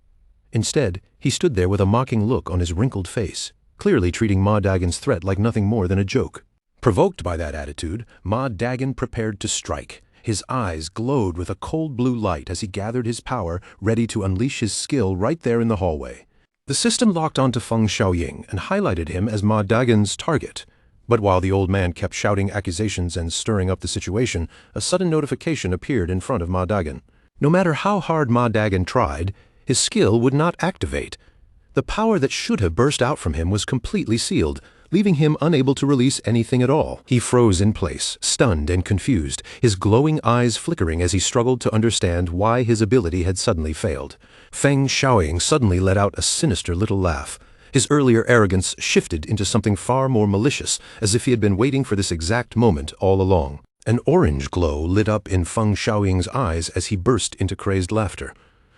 Instead, he stood there with a mocking look on his wrinkled face, clearly treating Ma Dagon's threat like nothing more than a joke. Provoked by that attitude, Ma Dagon prepared to strike. His eyes glowed with a cold blue light as he gathered his power, ready to unleash his skill right there in the hallway. The system locked onto Feng Xiaoying and highlighted him as Ma Dagon's target. But while the old man kept shouting accusations and stirring up the situation, a sudden notification appeared in front of Ma Dagon. No matter how hard Ma Dagon tried, his skill would not activate. The power that should have burst out from him was completely sealed, leaving him unable to release anything at all. He froze in place, stunned and confused, his glowing eyes flickering as he struggled to understand why his ability had suddenly failed. Feng Xiaoying suddenly let out a sinister little laugh. His earlier arrogance shifted into something far more malicious, as if he had been waiting for this exact moment all along. An orange glow lit up in Feng Xiaoying's eyes as he burst into crazed laughter.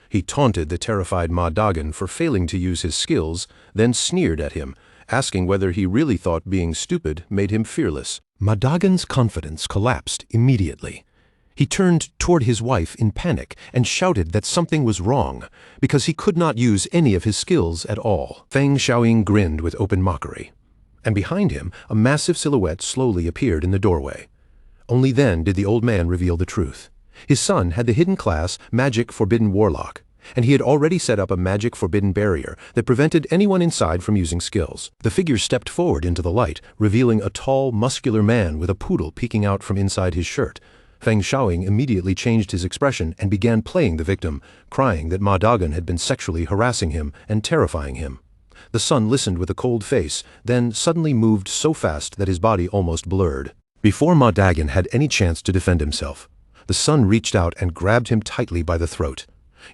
He taunted the terrified Ma Dagon for failing to use his skills, then sneered at him, asking whether he really thought being stupid made him fearless. Madagan's confidence collapsed immediately. He turned toward his wife in panic and shouted that something was wrong, because he could not use any of his skills at all. Feng Xiaoying grinned with open mockery, and behind him a massive silhouette slowly appeared in the doorway. Only then did the old man reveal the truth. His son had the hidden class Magic Forbidden Warlock, and he had already set up a Magic Forbidden Barrier that prevented anyone inside from using skills. The figure stepped forward into the light, revealing a tall, muscular man with a poodle peeking out from inside his shirt. Feng Xiaoying immediately changed his expression and began playing the victim, crying that Madagan had been sexually harassing him and terrifying him. The son listened with a cold face, then suddenly moved so fast that his body almost blurred. Before Madagan had any chance to defend himself, the son reached out and grabbed him tightly by the throat.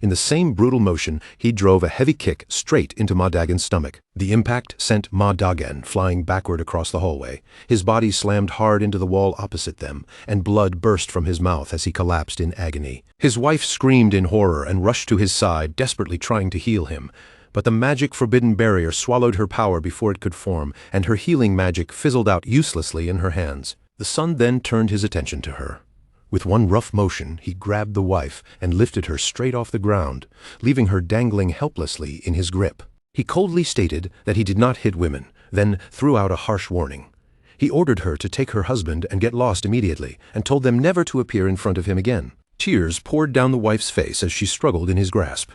In the same brutal motion, he drove a heavy kick straight into Madagan's stomach. The impact sent Madagan flying backward across the hallway. His body slammed hard into the wall opposite them, and blood burst from his mouth as he collapsed in agony. His wife screamed in horror and rushed to his side, desperately trying to heal him. But the Magic Forbidden Barrier swallowed her power before it could form, and her healing magic fizzled out uselessly in her hands. The son then turned his attention to her. With one rough motion, he grabbed the wife and lifted her straight off the ground, leaving her dangling helplessly in his grip. He coldly stated that he did not hit women, then threw out a harsh warning. He ordered her to take her husband and get lost immediately, and told them never to appear in front of him again. Tears poured down the wife's face as she struggled in his grasp.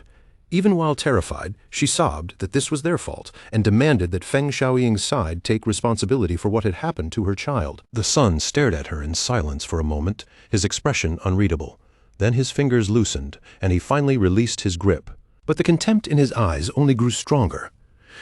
Even while terrified, she sobbed that this was their fault and demanded that Feng Xiaoying's side take responsibility for what had happened to her child. The son stared at her in silence for a moment, his expression unreadable. Then his fingers loosened, and he finally released his grip. But the contempt in his eyes only grew stronger.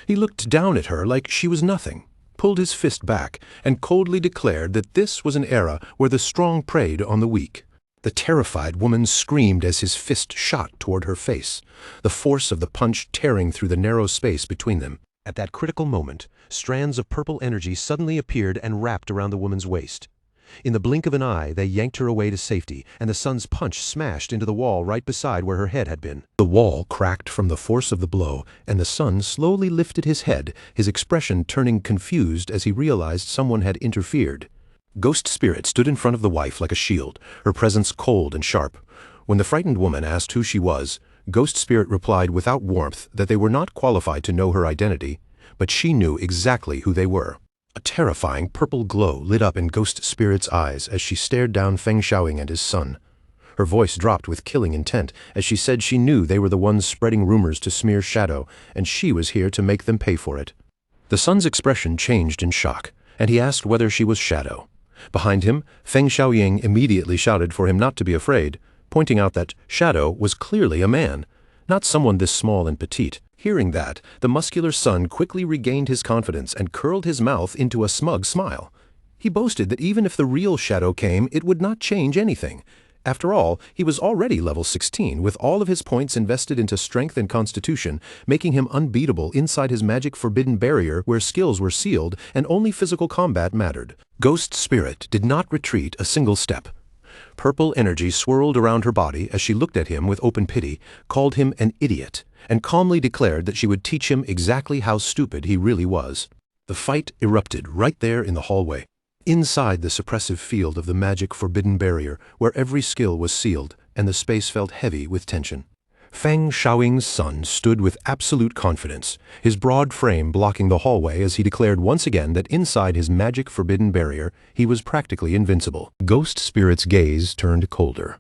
He looked down at her like she was nothing, pulled his fist back, and coldly declared that this was an era where the strong preyed on the weak. The terrified woman screamed as his fist shot toward her face, the force of the punch tearing through the narrow space between them. At that critical moment, strands of purple energy suddenly appeared and wrapped around the woman's waist. In the blink of an eye, they yanked her away to safety, and the son's punch smashed into the wall right beside where her head had been. The wall cracked from the force of the blow, and the son slowly lifted his head, his expression turning confused as he realized someone had interfered. Ghost Spirit stood in front of the wife like a shield, her presence cold and sharp. When the frightened woman asked who she was, Ghost Spirit replied without warmth that they were not qualified to know her identity, but she knew exactly who they were. A terrifying purple glow lit up in Ghost Spirit's eyes as she stared down Feng Xiaoying and his son. Her voice dropped with killing intent as she said she knew they were the ones spreading rumors to smear Shadow, and she was here to make them pay for it. The son's expression changed in shock, and he asked whether she was Shadow. Behind him, Feng Xiaoying immediately shouted for him not to be afraid, pointing out that Shadow was clearly a man, not someone this small and petite. Hearing that, the muscular son quickly regained his confidence and curled his mouth into a smug smile. He boasted that even if the real Shadow came, it would not change anything. After all, he was already level 16, with all of his points invested into strength and constitution, making him unbeatable inside his Magic Forbidden Barrier where skills were sealed and only physical combat mattered. Ghost Spirit did not retreat a single step. Purple energy swirled around her body as she looked at him with open pity, called him an idiot, and calmly declared that she would teach him exactly how stupid he really was. The fight erupted right there in the hallway, inside the suppressive field of the Magic Forbidden Barrier, where every skill was sealed, and the space felt heavy with tension. Feng Xiaoying's son stood with absolute confidence, his broad frame blocking the hallway as he declared once again that inside his Magic Forbidden Barrier, he was practically invincible. Ghost Spirit's gaze turned colder.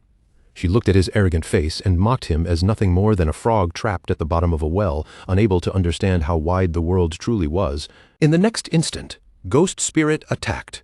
She looked at his arrogant face and mocked him as nothing more than a frog trapped at the bottom of a well, unable to understand how wide the world truly was. In the next instant, Ghost Spirit attacked.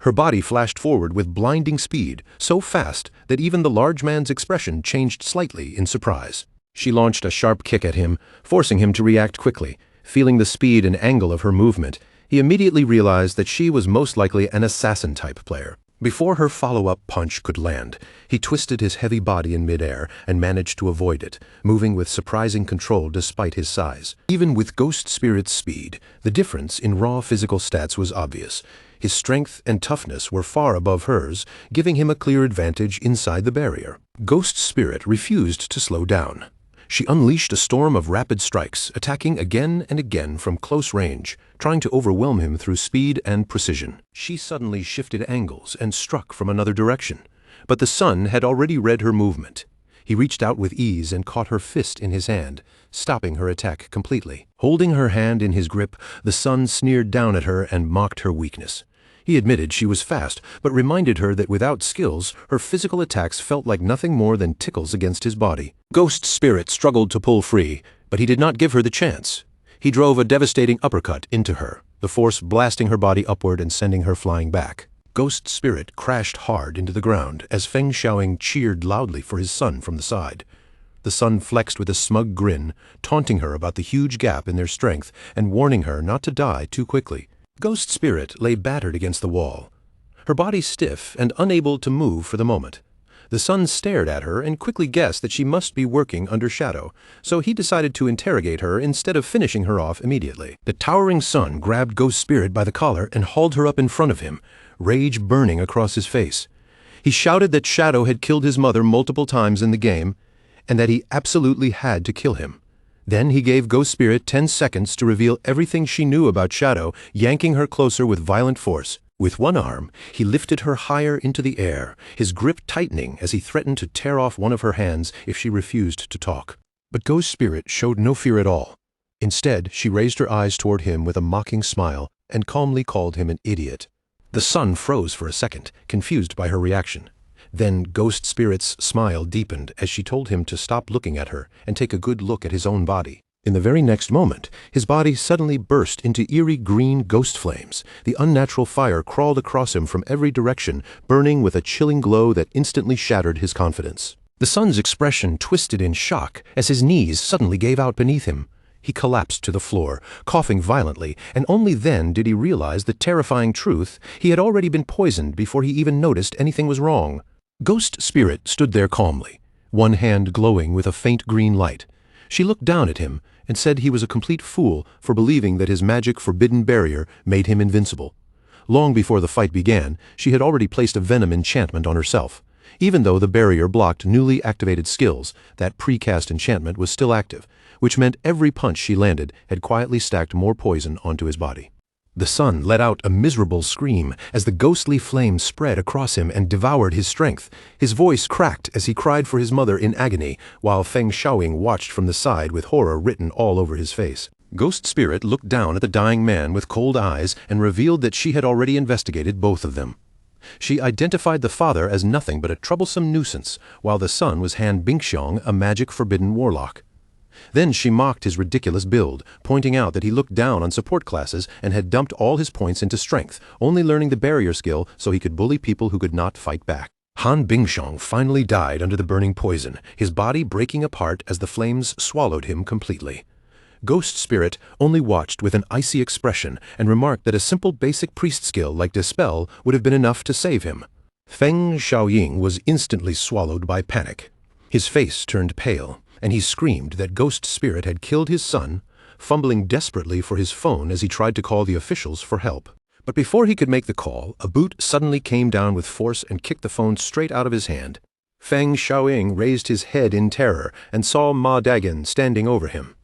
Her body flashed forward with blinding speed, so fast that even the large man's expression changed slightly in surprise. She launched a sharp kick at him, forcing him to react quickly. Feeling the speed and angle of her movement, he immediately realized that she was most likely an assassin-type player. Before her follow-up punch could land, he twisted his heavy body in midair and managed to avoid it, moving with surprising control despite his size. Even with Ghost Spirit's speed, the difference in raw physical stats was obvious. His strength and toughness were far above hers, giving him a clear advantage inside the barrier. Ghost Spirit refused to slow down. She unleashed a storm of rapid strikes, attacking again and again from close range, trying to overwhelm him through speed and precision. She suddenly shifted angles and struck from another direction, but the sun had already read her movement. He reached out with ease and caught her fist in his hand, stopping her attack completely. Holding her hand in his grip, the sun sneered down at her and mocked her weakness. He admitted she was fast, but reminded her that without skills, her physical attacks felt like nothing more than tickles against his body. Ghost Spirit struggled to pull free, but he did not give her the chance. He drove a devastating uppercut into her, the force blasting her body upward and sending her flying back. Ghost Spirit crashed hard into the ground as Feng Xiaoying cheered loudly for his son from the side. The son flexed with a smug grin, taunting her about the huge gap in their strength and warning her not to die too quickly. Ghost Spirit lay battered against the wall, her body stiff and unable to move for the moment. The son stared at her and quickly guessed that she must be working under shadow, so he decided to interrogate her instead of finishing her off immediately. The towering son grabbed Ghost Spirit by the collar and hauled her up in front of him, rage burning across his face. He shouted that Shadow had killed his mother multiple times in the game, and that he absolutely had to kill him. Then he gave Ghost Spirit 10 seconds to reveal everything she knew about Shadow, yanking her closer with violent force. With one arm, he lifted her higher into the air, his grip tightening as he threatened to tear off one of her hands if she refused to talk. But Ghost Spirit showed no fear at all. Instead, she raised her eyes toward him with a mocking smile and calmly called him an idiot. The son froze for a second, confused by her reaction. Then Ghost Spirit's smile deepened as she told him to stop looking at her and take a good look at his own body. In the very next moment, his body suddenly burst into eerie green ghost flames. The unnatural fire crawled across him from every direction, burning with a chilling glow that instantly shattered his confidence. The son's expression twisted in shock as his knees suddenly gave out beneath him. He collapsed to the floor, coughing violently, and only then did he realize the terrifying truth: he had already been poisoned before he even noticed anything was wrong. Ghost Spirit stood there calmly, one hand glowing with a faint green light. She looked down at him and said he was a complete fool for believing that his magic forbidden barrier made him invincible. Long before the fight began, she had already placed a venom enchantment on herself. Even though the barrier blocked newly activated skills, that precast enchantment was still active, which meant every punch she landed had quietly stacked more poison onto his body. The son let out a miserable scream as the ghostly flame spread across him and devoured his strength. His voice cracked as he cried for his mother in agony, while Feng Xiaoying watched from the side with horror written all over his face. Ghost Spirit looked down at the dying man with cold eyes and revealed that she had already investigated both of them. She identified the father as nothing but a troublesome nuisance, while the son was Han Bingxiong, a magic-forbidden warlock. Then she mocked his ridiculous build, pointing out that he looked down on support classes and had dumped all his points into strength, only learning the barrier skill so he could bully people who could not fight back. Han Bingxiong finally died under the burning poison, his body breaking apart as the flames swallowed him completely. Ghost Spirit only watched with an icy expression and remarked that a simple basic priest skill like Dispel would have been enough to save him. Feng Xiaoying was instantly swallowed by panic. His face turned pale, and he screamed that Ghost Spirit had killed his son, fumbling desperately for his phone as he tried to call the officials for help. But before he could make the call, a boot suddenly came down with force and kicked the phone straight out of his hand. Feng Xiaoying raised his head in terror and saw Ma Dagen standing over him.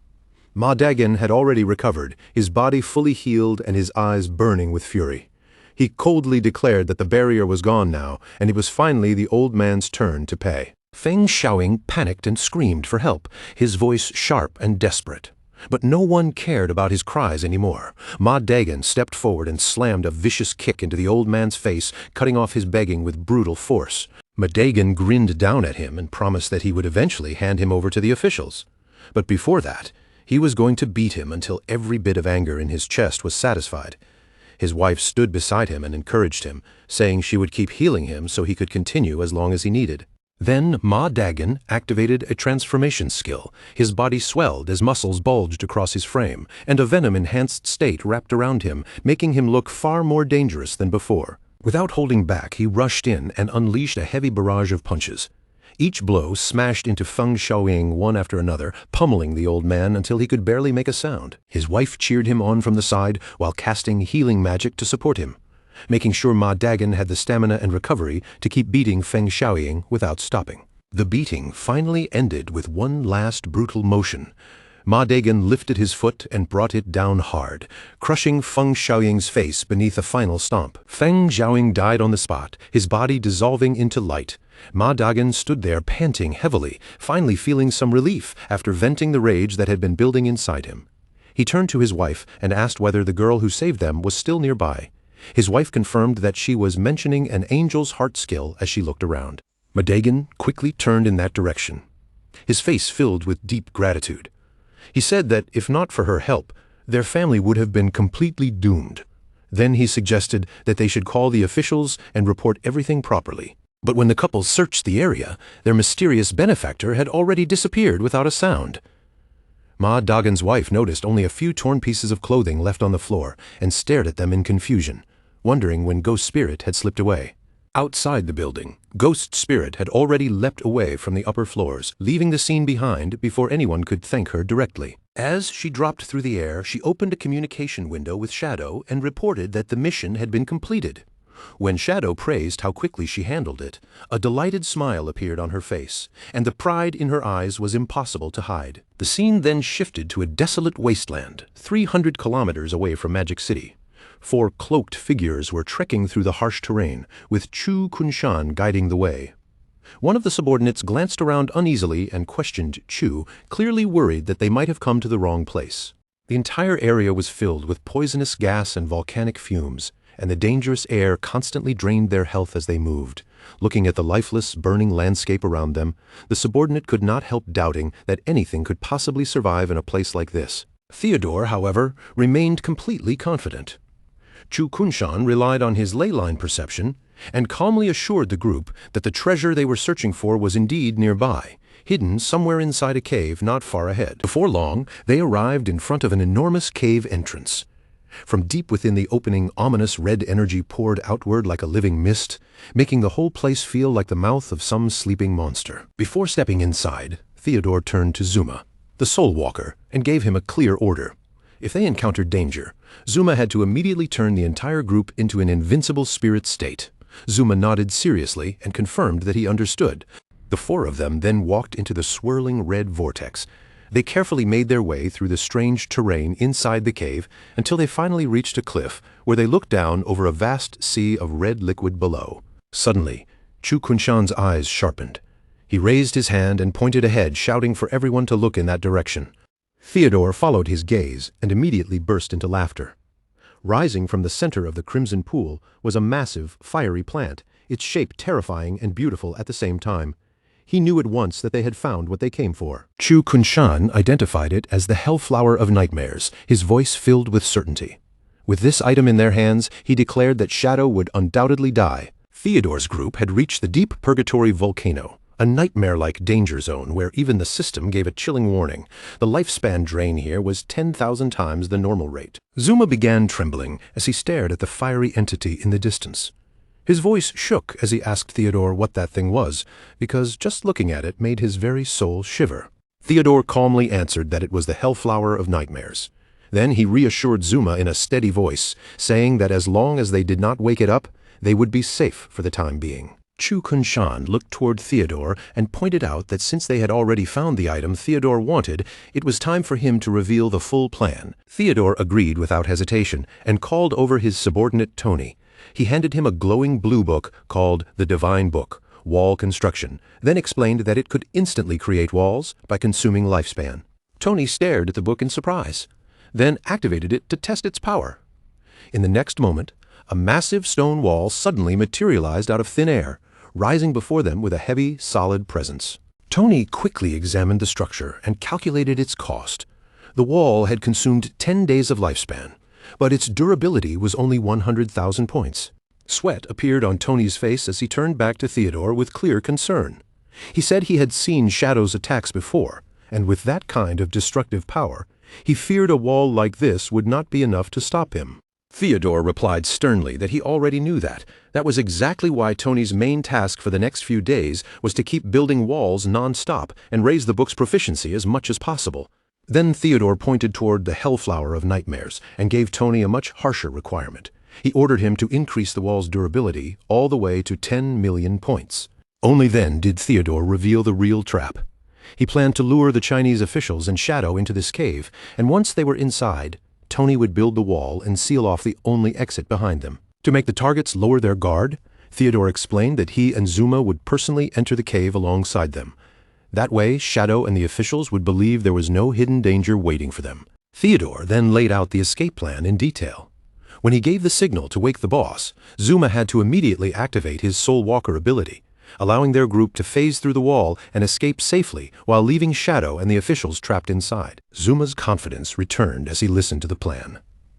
Ma Dagen had already recovered, his body fully healed and his eyes burning with fury. He coldly declared that the barrier was gone now, and it was finally the old man's turn to pay. Feng Xiaoying panicked and screamed for help, his voice sharp and desperate. But no one cared about his cries anymore. Ma Dagen stepped forward and slammed a vicious kick into the old man's face, cutting off his begging with brutal force. Ma Dagen grinned down at him and promised that he would eventually hand him over to the officials. But before that, he was going to beat him until every bit of anger in his chest was satisfied. His wife stood beside him and encouraged him, saying she would keep healing him so he could continue as long as he needed. Then Ma Dagen activated a transformation skill. His body swelled as muscles bulged across his frame, and a venom-enhanced state wrapped around him, making him look far more dangerous than before. Without holding back, he rushed in and unleashed a heavy barrage of punches. Each blow smashed into Feng Xiaoying one after another, pummeling the old man until he could barely make a sound. His wife cheered him on from the side while casting healing magic to support him, making sure Ma Dagen had the stamina and recovery to keep beating Feng Xiaoying without stopping. The beating finally ended with one last brutal motion. Ma Dagon lifted his foot and brought it down hard, crushing Feng Xiaoying's face beneath a final stomp. Feng Xiaoying died on the spot, his body dissolving into light. Ma Dagon stood there panting heavily, finally feeling some relief after venting the rage that had been building inside him. He turned to his wife and asked whether the girl who saved them was still nearby. His wife confirmed that she was mentioning an angel's heart skill as she looked around. Ma Dagon quickly turned in that direction, his face filled with deep gratitude. He said that if not for her help, their family would have been completely doomed. Then he suggested that they should call the officials and report everything properly. But when the couple searched the area, their mysterious benefactor had already disappeared without a sound. Ma Dagon's wife noticed only a few torn pieces of clothing left on the floor and stared at them in confusion, wondering when Ghost Spirit had slipped away. Outside the building, Ghost Spirit had already leapt away from the upper floors, leaving the scene behind before anyone could thank her directly. As she dropped through the air, she opened a communication window with Shadow and reported that the mission had been completed. When Shadow praised how quickly she handled it, a delighted smile appeared on her face, and the pride in her eyes was impossible to hide. The scene then shifted to a desolate wasteland, 300 kilometers away from Magic City. 4 cloaked figures were trekking through the harsh terrain, with Chu Kunshan guiding the way. One of the subordinates glanced around uneasily and questioned Chu, clearly worried that they might have come to the wrong place. The entire area was filled with poisonous gas and volcanic fumes, and the dangerous air constantly drained their health as they moved. Looking at the lifeless, burning landscape around them, the subordinate could not help doubting that anything could possibly survive in a place like this. Theodore, however, remained completely confident. Chu Kunshan relied on his ley line perception and calmly assured the group that the treasure they were searching for was indeed nearby, hidden somewhere inside a cave not far ahead. Before long, they arrived in front of an enormous cave entrance. From deep within the opening, ominous red energy poured outward like a living mist, making the whole place feel like the mouth of some sleeping monster. Before stepping inside, Theodore turned to Zuma, the Soul Walker, and gave him a clear order. If they encountered danger, Zuma had to immediately turn the entire group into an invincible spirit state. Zuma nodded seriously and confirmed that he understood. The 4 of them then walked into the swirling red vortex. They carefully made their way through the strange terrain inside the cave until they finally reached a cliff where they looked down over a vast sea of red liquid below. Suddenly, Chu Kunshan's eyes sharpened. He raised his hand and pointed ahead, shouting for everyone to look in that direction. Theodore followed his gaze and immediately burst into laughter. Rising from the center of the crimson pool was a massive, fiery plant, its shape terrifying and beautiful at the same time. He knew at once that they had found what they came for. Chu Kunshan identified it as the Hellflower of Nightmares, his voice filled with certainty. With this item in their hands, he declared that Shadow would undoubtedly die. Theodore's group had reached the Deep Purgatory Volcano, a nightmare-like danger zone where even the system gave a chilling warning. The lifespan drain here was 10,000 times the normal rate. Zuma began trembling as he stared at the fiery entity in the distance. His voice shook as he asked Theodore what that thing was, because just looking at it made his very soul shiver. Theodore calmly answered that it was the Hellflower of Nightmares. Then he reassured Zuma in a steady voice, saying that as long as they did not wake it up, they would be safe for the time being. Chu Kunshan looked toward Theodore and pointed out that since they had already found the item Theodore wanted, it was time for him to reveal the full plan. Theodore agreed without hesitation and called over his subordinate Tony. He handed him a glowing blue book called the Divine Book, Wall Construction, then explained that it could instantly create walls by consuming lifespan. Tony stared at the book in surprise, then activated it to test its power. In the next moment, a massive stone wall suddenly materialized out of thin air, rising before them with a heavy, solid presence. Tony quickly examined the structure and calculated its cost. The wall had consumed 10 days of lifespan, but its durability was only 100,000 points. Sweat appeared on Tony's face as he turned back to Theodore with clear concern. He said he had seen Shadow's attacks before, and with that kind of destructive power, he feared a wall like this would not be enough to stop him. Theodore replied sternly that he already knew that. That was exactly why Tony's main task for the next few days was to keep building walls non-stop and raise the book's proficiency as much as possible. Then Theodore pointed toward the Hellflower of Nightmares and gave Tony a much harsher requirement. He ordered him to increase the wall's durability all the way to 10 million points. Only then did Theodore reveal the real trap. He planned to lure the Chinese officials and Shadow into this cave, and once they were inside, Tony would build the wall and seal off the only exit behind them. To make the targets lower their guard, Theodore explained that he and Zuma would personally enter the cave alongside them. That way, Shadow and the officials would believe there was no hidden danger waiting for them. Theodore then laid out the escape plan in detail. When he gave the signal to wake the boss, Zuma had to immediately activate his Soul Walker ability, allowing their group to phase through the wall and escape safely while leaving Shadow and the officials trapped inside. Zuma's confidence returned as he listened to the plan.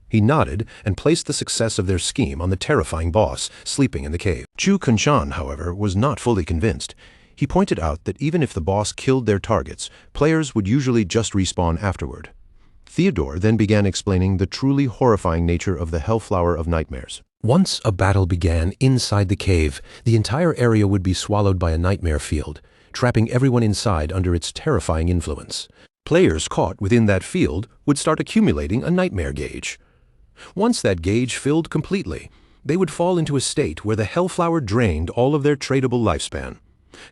He nodded and placed the success of their scheme on the terrifying boss sleeping in the cave. Chu Kunshan, however, was not fully convinced. He pointed out that even if the boss killed their targets, players would usually just respawn afterward. Theodore then began explaining the truly horrifying nature of the Hellflower of Nightmares. Once a battle began inside the cave, the entire area would be swallowed by a nightmare field, trapping everyone inside under its terrifying influence. Players caught within that field would start accumulating a nightmare gauge. Once that gauge filled completely, they would fall into a state where the Hellflower drained all of their tradable lifespan.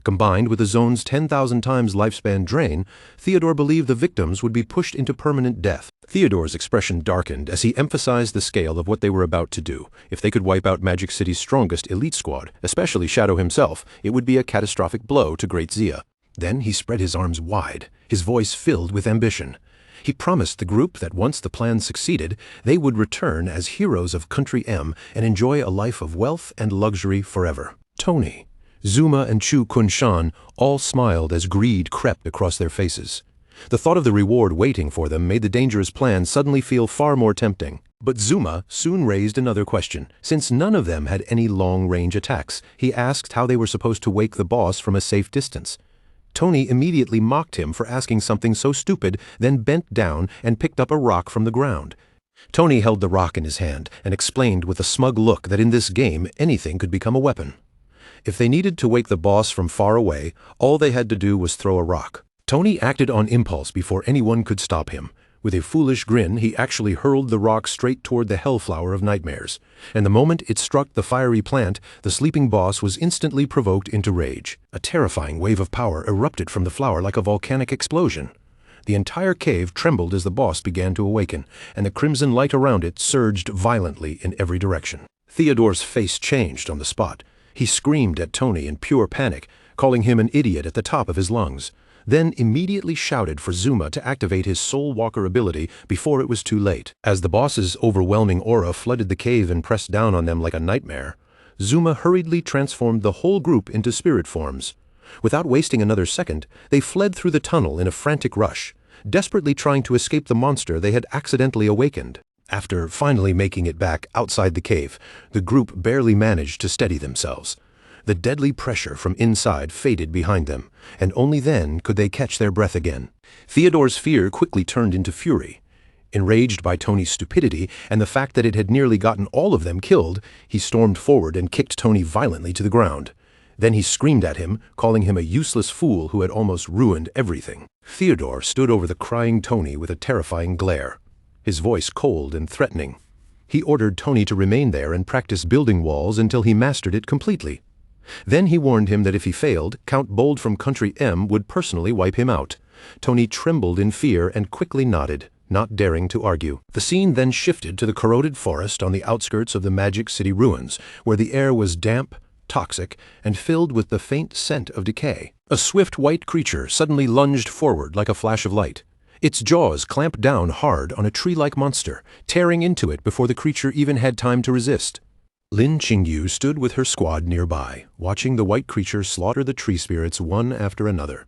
Combined with the zone's 10,000 times lifespan drain, Theodore believed the victims would be pushed into permanent death. Theodore's expression darkened as he emphasized the scale of what they were about to do. If they could wipe out Magic City's strongest elite squad, especially Shadow himself, it would be a catastrophic blow to Great Zia. Then he spread his arms wide, his voice filled with ambition. He promised the group that once the plan succeeded, they would return as heroes of Country M and enjoy a life of wealth and luxury forever. Tony, Zuma and Chu Kunshan all smiled as greed crept across their faces. The thought of the reward waiting for them made the dangerous plan suddenly feel far more tempting. But Zuma soon raised another question. Since none of them had any long-range attacks, he asked how they were supposed to wake the boss from a safe distance. Tony immediately mocked him for asking something so stupid, then bent down and picked up a rock from the ground. Tony held the rock in his hand and explained with a smug look that in this game anything could become a weapon. If they needed to wake the boss from far away, all they had to do was throw a rock. Tony acted on impulse before anyone could stop him. With a foolish grin, he actually hurled the rock straight toward the Hellflower of Nightmares, and the moment it struck the fiery plant, the sleeping boss was instantly provoked into rage. A terrifying wave of power erupted from the flower like a volcanic explosion. The entire cave trembled as the boss began to awaken, and the crimson light around it surged violently in every direction. Theodore's face changed on the spot. He screamed at Tony in pure panic, calling him an idiot at the top of his lungs, then immediately shouted for Zuma to activate his Soul Walker ability before it was too late. As the boss's overwhelming aura flooded the cave and pressed down on them like a nightmare, Zuma hurriedly transformed the whole group into spirit forms. Without wasting another second, they fled through the tunnel in a frantic rush, desperately trying to escape the monster they had accidentally awakened. After finally making it back outside the cave, the group barely managed to steady themselves. The deadly pressure from inside faded behind them, and only then could they catch their breath again. Theodore's fear quickly turned into fury. Enraged by Tony's stupidity and the fact that it had nearly gotten all of them killed, he stormed forward and kicked Tony violently to the ground. Then he screamed at him, calling him a useless fool who had almost ruined everything. Theodore stood over the crying Tony with a terrifying glare, his voice cold and threatening. He ordered Tony to remain there and practice building walls until he mastered it completely. Then he warned him that if he failed, Count Bold from Country M would personally wipe him out. Tony trembled in fear and quickly nodded, not daring to argue. The scene then shifted to the corroded forest on the outskirts of the Magic City ruins, where the air was damp, toxic, and filled with the faint scent of decay. A swift white creature suddenly lunged forward like a flash of light. Its jaws clamped down hard on a tree-like monster, tearing into it before the creature even had time to resist. Lin Qingyu stood with her squad nearby, watching the white creature slaughter the tree spirits one after another.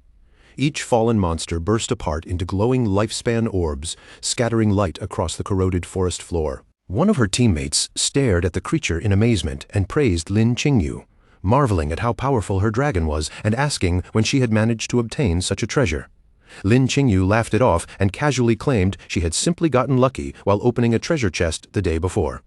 Each fallen monster burst apart into glowing lifespan orbs, scattering light across the corroded forest floor. One of her teammates stared at the creature in amazement and praised Lin Qingyu, marveling at how powerful her dragon was and asking when she had managed to obtain such a treasure. Lin Qingyu laughed it off and casually claimed she had simply gotten lucky while opening a treasure chest the day before.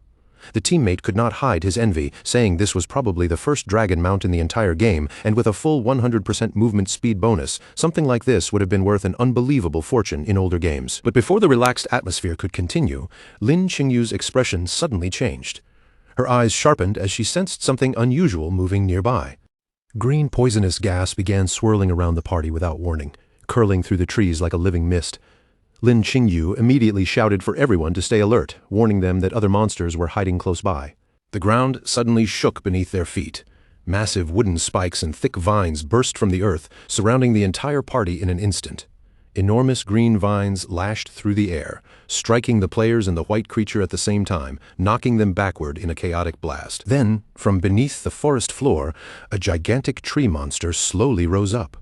The teammate could not hide his envy, saying this was probably the first dragon mount in the entire game, and with a full 100% movement speed bonus, something like this would have been worth an unbelievable fortune in older games. But before the relaxed atmosphere could continue, Lin Qingyu's expression suddenly changed. Her eyes sharpened as she sensed something unusual moving nearby. Green poisonous gas began swirling around the party without warning, curling through the trees like a living mist. Lin Qingyu immediately shouted for everyone to stay alert, warning them that other monsters were hiding close by. The ground suddenly shook beneath their feet. Massive wooden spikes and thick vines burst from the earth, surrounding the entire party in an instant. Enormous green vines lashed through the air, striking the players and the white creature at the same time, knocking them backward in a chaotic blast. Then, from beneath the forest floor, a gigantic tree monster slowly rose up.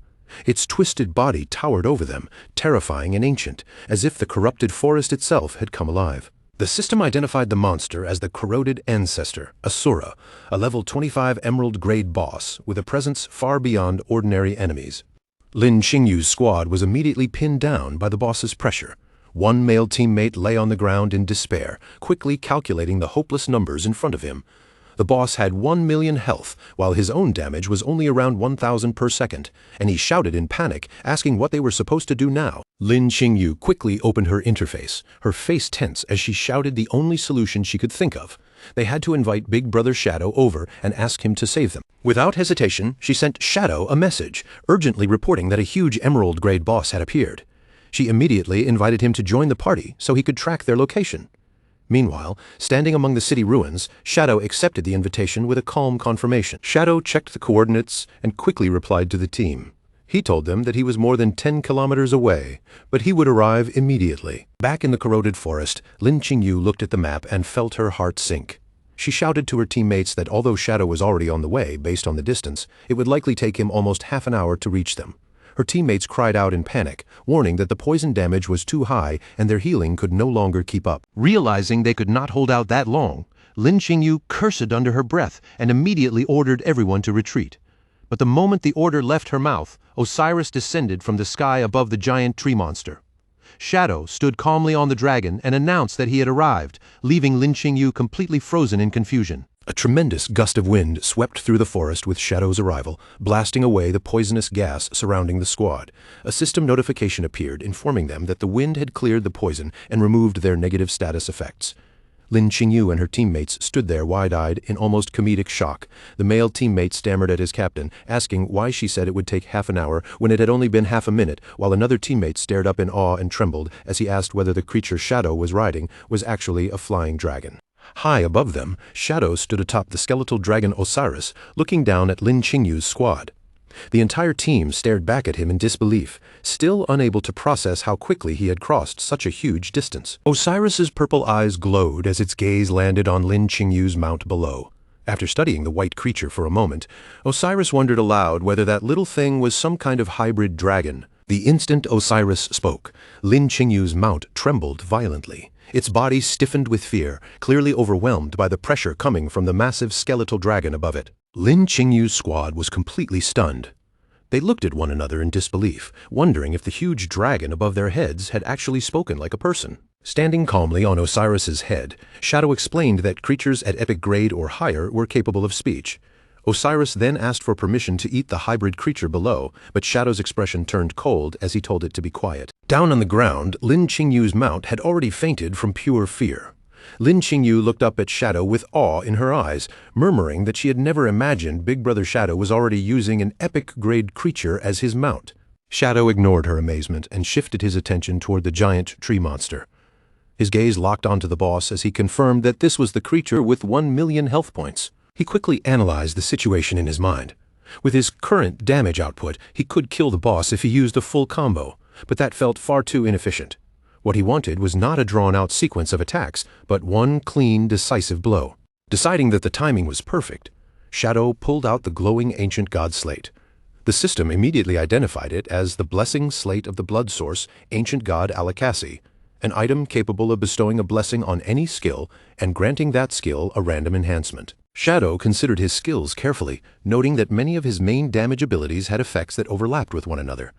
Its twisted body towered over them, terrifying and ancient, as if the corrupted forest itself had come alive. The system identified the monster as the corroded ancestor, Asura, a level 25 emerald grade boss with a presence far beyond ordinary enemies. Lin Qingyu's squad was immediately pinned down by the boss's pressure. One male teammate lay on the ground in despair, quickly calculating the hopeless numbers in front of him. The boss had 1 million health, while his own damage was only around 1,000 per second, and he shouted in panic, asking what they were supposed to do now. Lin Qingyu quickly opened her interface, her face tense as she shouted the only solution she could think of. They had to invite Big Brother Shadow over and ask him to save them. Without hesitation, she sent Shadow a message, urgently reporting that a huge emerald-grade boss had appeared. She immediately invited him to join the party so he could track their location. Meanwhile, standing among the city ruins, Shadow accepted the invitation with a calm confirmation. Shadow checked the coordinates and quickly replied to the team. He told them that he was more than 10 kilometers away, but he would arrive immediately. Back in the corroded forest, Lin Qingyu looked at the map and felt her heart sink. She shouted to her teammates that although Shadow was already on the way based on the distance, it would likely take him almost half an hour to reach them. Her teammates cried out in panic, warning that the poison damage was too high and their healing could no longer keep up. Realizing they could not hold out that long, Lin Qingyu cursed under her breath and immediately ordered everyone to retreat. But the moment the order left her mouth, Osiris descended from the sky above the giant tree monster. Shadow stood calmly on the dragon and announced that he had arrived, leaving Lin Qingyu completely frozen in confusion. A tremendous gust of wind swept through the forest with Shadow's arrival, blasting away the poisonous gas surrounding the squad. A system notification appeared informing them that the wind had cleared the poison and removed their negative status effects. Lin Qingyu and her teammates stood there wide-eyed in almost comedic shock. The male teammate stammered at his captain, asking why she said it would take half an hour when it had only been half a minute, while another teammate stared up in awe and trembled as he asked whether the creature Shadow was riding was actually a flying dragon. High above them, Shadow stood atop the skeletal dragon Osiris, looking down at Lin Qingyu's squad. The entire team stared back at him in disbelief, still unable to process how quickly he had crossed such a huge distance. Osiris's purple eyes glowed as its gaze landed on Lin Qingyu's mount below. After studying the white creature for a moment, Osiris wondered aloud whether that little thing was some kind of hybrid dragon. The instant Osiris spoke, Lin Qingyu's mount trembled violently. Its body stiffened with fear, clearly overwhelmed by the pressure coming from the massive skeletal dragon above it. Lin Qingyu's squad was completely stunned. They looked at one another in disbelief, wondering if the huge dragon above their heads had actually spoken like a person. Standing calmly on Osiris's head, Shadow explained that creatures at epic grade or higher were capable of speech. Osiris then asked for permission to eat the hybrid creature below, but Shadow's expression turned cold as he told it to be quiet. Down on the ground, Lin Qingyu's mount had already fainted from pure fear. Lin Qingyu looked up at Shadow with awe in her eyes, murmuring that she had never imagined Big Brother Shadow was already using an epic-grade creature as his mount. Shadow ignored her amazement and shifted his attention toward the giant tree monster. His gaze locked onto the boss as he confirmed that this was the creature with 1 million health points. He quickly analyzed the situation in his mind. With his current damage output, he could kill the boss if he used a full combo, but that felt far too inefficient. What he wanted was not a drawn-out sequence of attacks, but one clean, decisive blow. Deciding that the timing was perfect, Shadow pulled out the glowing ancient god slate. The system immediately identified it as the blessing slate of the blood source, ancient god Alakasi, an item capable of bestowing a blessing on any skill and granting that skill a random enhancement. Shadow considered his skills carefully, noting that many of his main damage abilities had effects that overlapped with one another.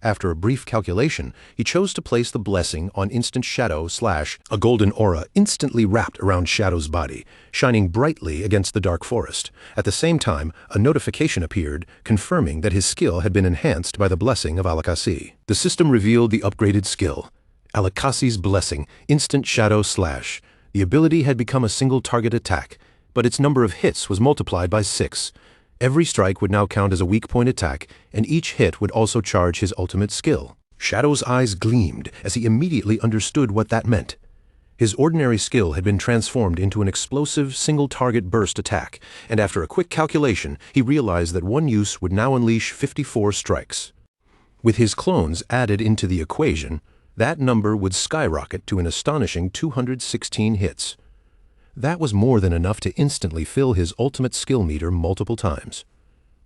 After a brief calculation, he chose to place the blessing on instant Shadow / a golden aura instantly wrapped around Shadow's body, shining brightly against the dark forest. At the same time, a notification appeared, confirming that his skill had been enhanced by the blessing of Alakasi. The system revealed the upgraded skill, Alakasi's Blessing, Instant Shadow / The ability had become a single target attack, but its number of hits was multiplied by 6. Every strike would now count as a weak point attack, and each hit would also charge his ultimate skill. Shadow's eyes gleamed as he immediately understood what that meant. His ordinary skill had been transformed into an explosive single-target burst attack, and after a quick calculation, he realized that one use would now unleash 54 strikes. With his clones added into the equation, that number would skyrocket to an astonishing 216 hits. That was more than enough to instantly fill his ultimate skill meter multiple times.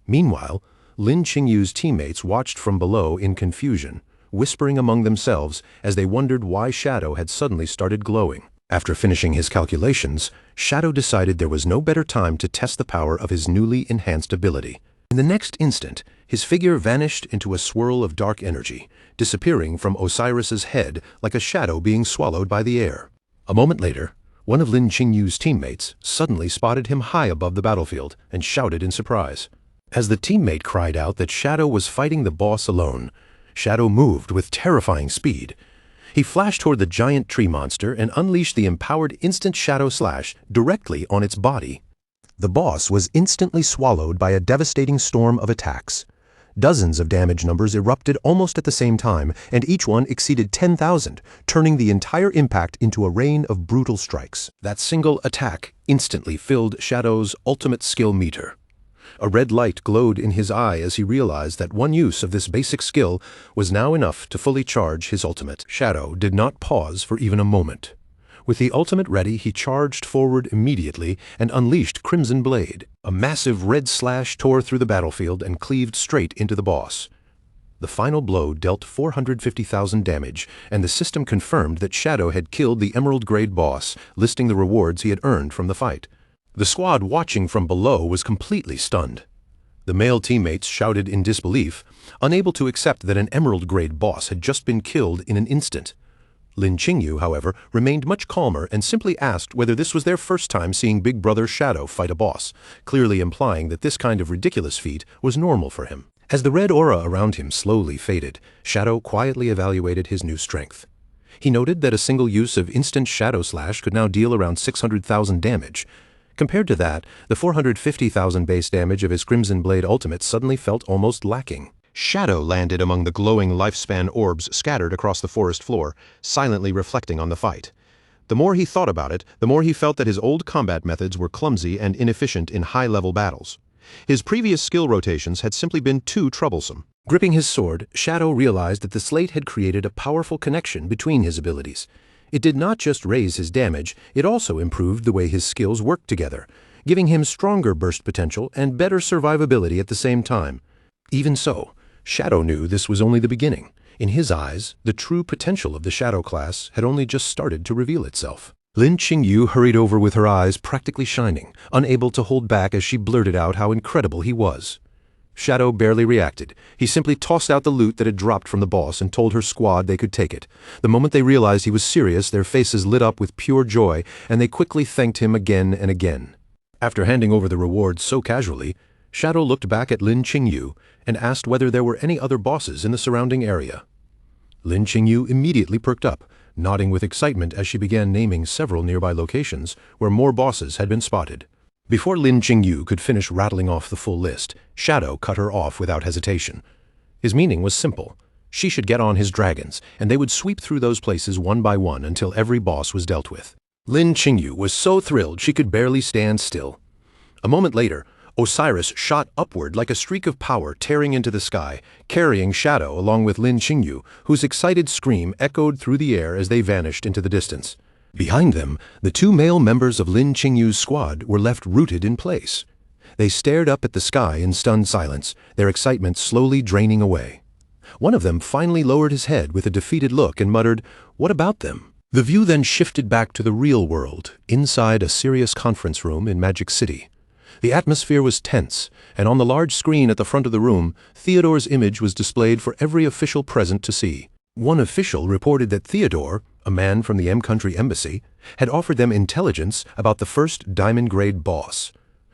Meanwhile, Lin Qingyu's teammates watched from below in confusion, whispering among themselves as they wondered why Shadow had suddenly started glowing. After finishing his calculations, Shadow decided there was no better time to test the power of his newly enhanced ability. In the next instant, his figure vanished into a swirl of dark energy, disappearing from Osiris's head like a shadow being swallowed by the air. A moment later, one of Lin Qingyu's teammates suddenly spotted him high above the battlefield and shouted in surprise. As the teammate cried out that Shadow was fighting the boss alone, Shadow moved with terrifying speed. He flashed toward the giant tree monster and unleashed the empowered instant Shadow Slash directly on its body. The boss was instantly swallowed by a devastating storm of attacks. Dozens of damage numbers erupted almost at the same time, and each one exceeded 10,000, turning the entire impact into a rain of brutal strikes. That single attack instantly filled Shadow's ultimate skill meter. A red light glowed in his eye as he realized that one use of this basic skill was now enough to fully charge his ultimate. Shadow did not pause for even a moment. With the ultimate ready, he charged forward immediately and unleashed Crimson Blade. A massive red slash tore through the battlefield and cleaved straight into the boss. The final blow dealt 450,000 damage, and the system confirmed that Shadow had killed the Emerald-grade boss, listing the rewards he had earned from the fight. The squad watching from below was completely stunned. The male teammates shouted in disbelief, unable to accept that an Emerald-grade boss had just been killed in an instant. Lin Qingyu, however, remained much calmer and simply asked whether this was their first time seeing Big Brother Shadow fight a boss, clearly implying that this kind of ridiculous feat was normal for him. As the red aura around him slowly faded, Shadow quietly evaluated his new strength. He noted that a single use of instant Shadow Slash could now deal around 600,000 damage. Compared to that, the 450,000 base damage of his Crimson Blade ultimate suddenly felt almost lacking. Shadow landed among the glowing lifespan orbs scattered across the forest floor, silently reflecting on the fight. The more he thought about it, the more he felt that his old combat methods were clumsy and inefficient in high-level battles. His previous skill rotations had simply been too troublesome. Gripping his sword, Shadow realized that the slate had created a powerful connection between his abilities. It did not just raise his damage, it also improved the way his skills worked together, giving him stronger burst potential and better survivability at the same time. Even so, Shadow knew this was only the beginning. In his eyes, the true potential of the Shadow class had only just started to reveal itself. Lin Qingyu hurried over with her eyes practically shining, unable to hold back as she blurted out how incredible he was. Shadow barely reacted. He simply tossed out the loot that had dropped from the boss and told her squad they could take it. The moment they realized he was serious, their faces lit up with pure joy, and they quickly thanked him again and again. After handing over the rewards so casually, Shadow looked back at Lin Qingyu and asked whether there were any other bosses in the surrounding area. Lin Qingyu immediately perked up, nodding with excitement as she began naming several nearby locations where more bosses had been spotted. Before Lin Qingyu could finish rattling off the full list, Shadow cut her off without hesitation. His meaning was simple. She should get on his dragons, and they would sweep through those places one by one until every boss was dealt with. Lin Qingyu was so thrilled she could barely stand still. A moment later, Osiris shot upward like a streak of power tearing into the sky, carrying Shadow along with Lin Qingyu, whose excited scream echoed through the air as they vanished into the distance. Behind them, the two male members of Lin Qingyu's squad were left rooted in place. They stared up at the sky in stunned silence, their excitement slowly draining away. One of them finally lowered his head with a defeated look and muttered, "What about them?" The view then shifted back to the real world, inside a serious conference room in Magic City. The atmosphere was tense, and on the large screen at the front of the room, Theodore's image was displayed for every official present to see. One official reported that Theodore, a man from the M-Country embassy, had offered them intelligence about the first diamond-grade boss.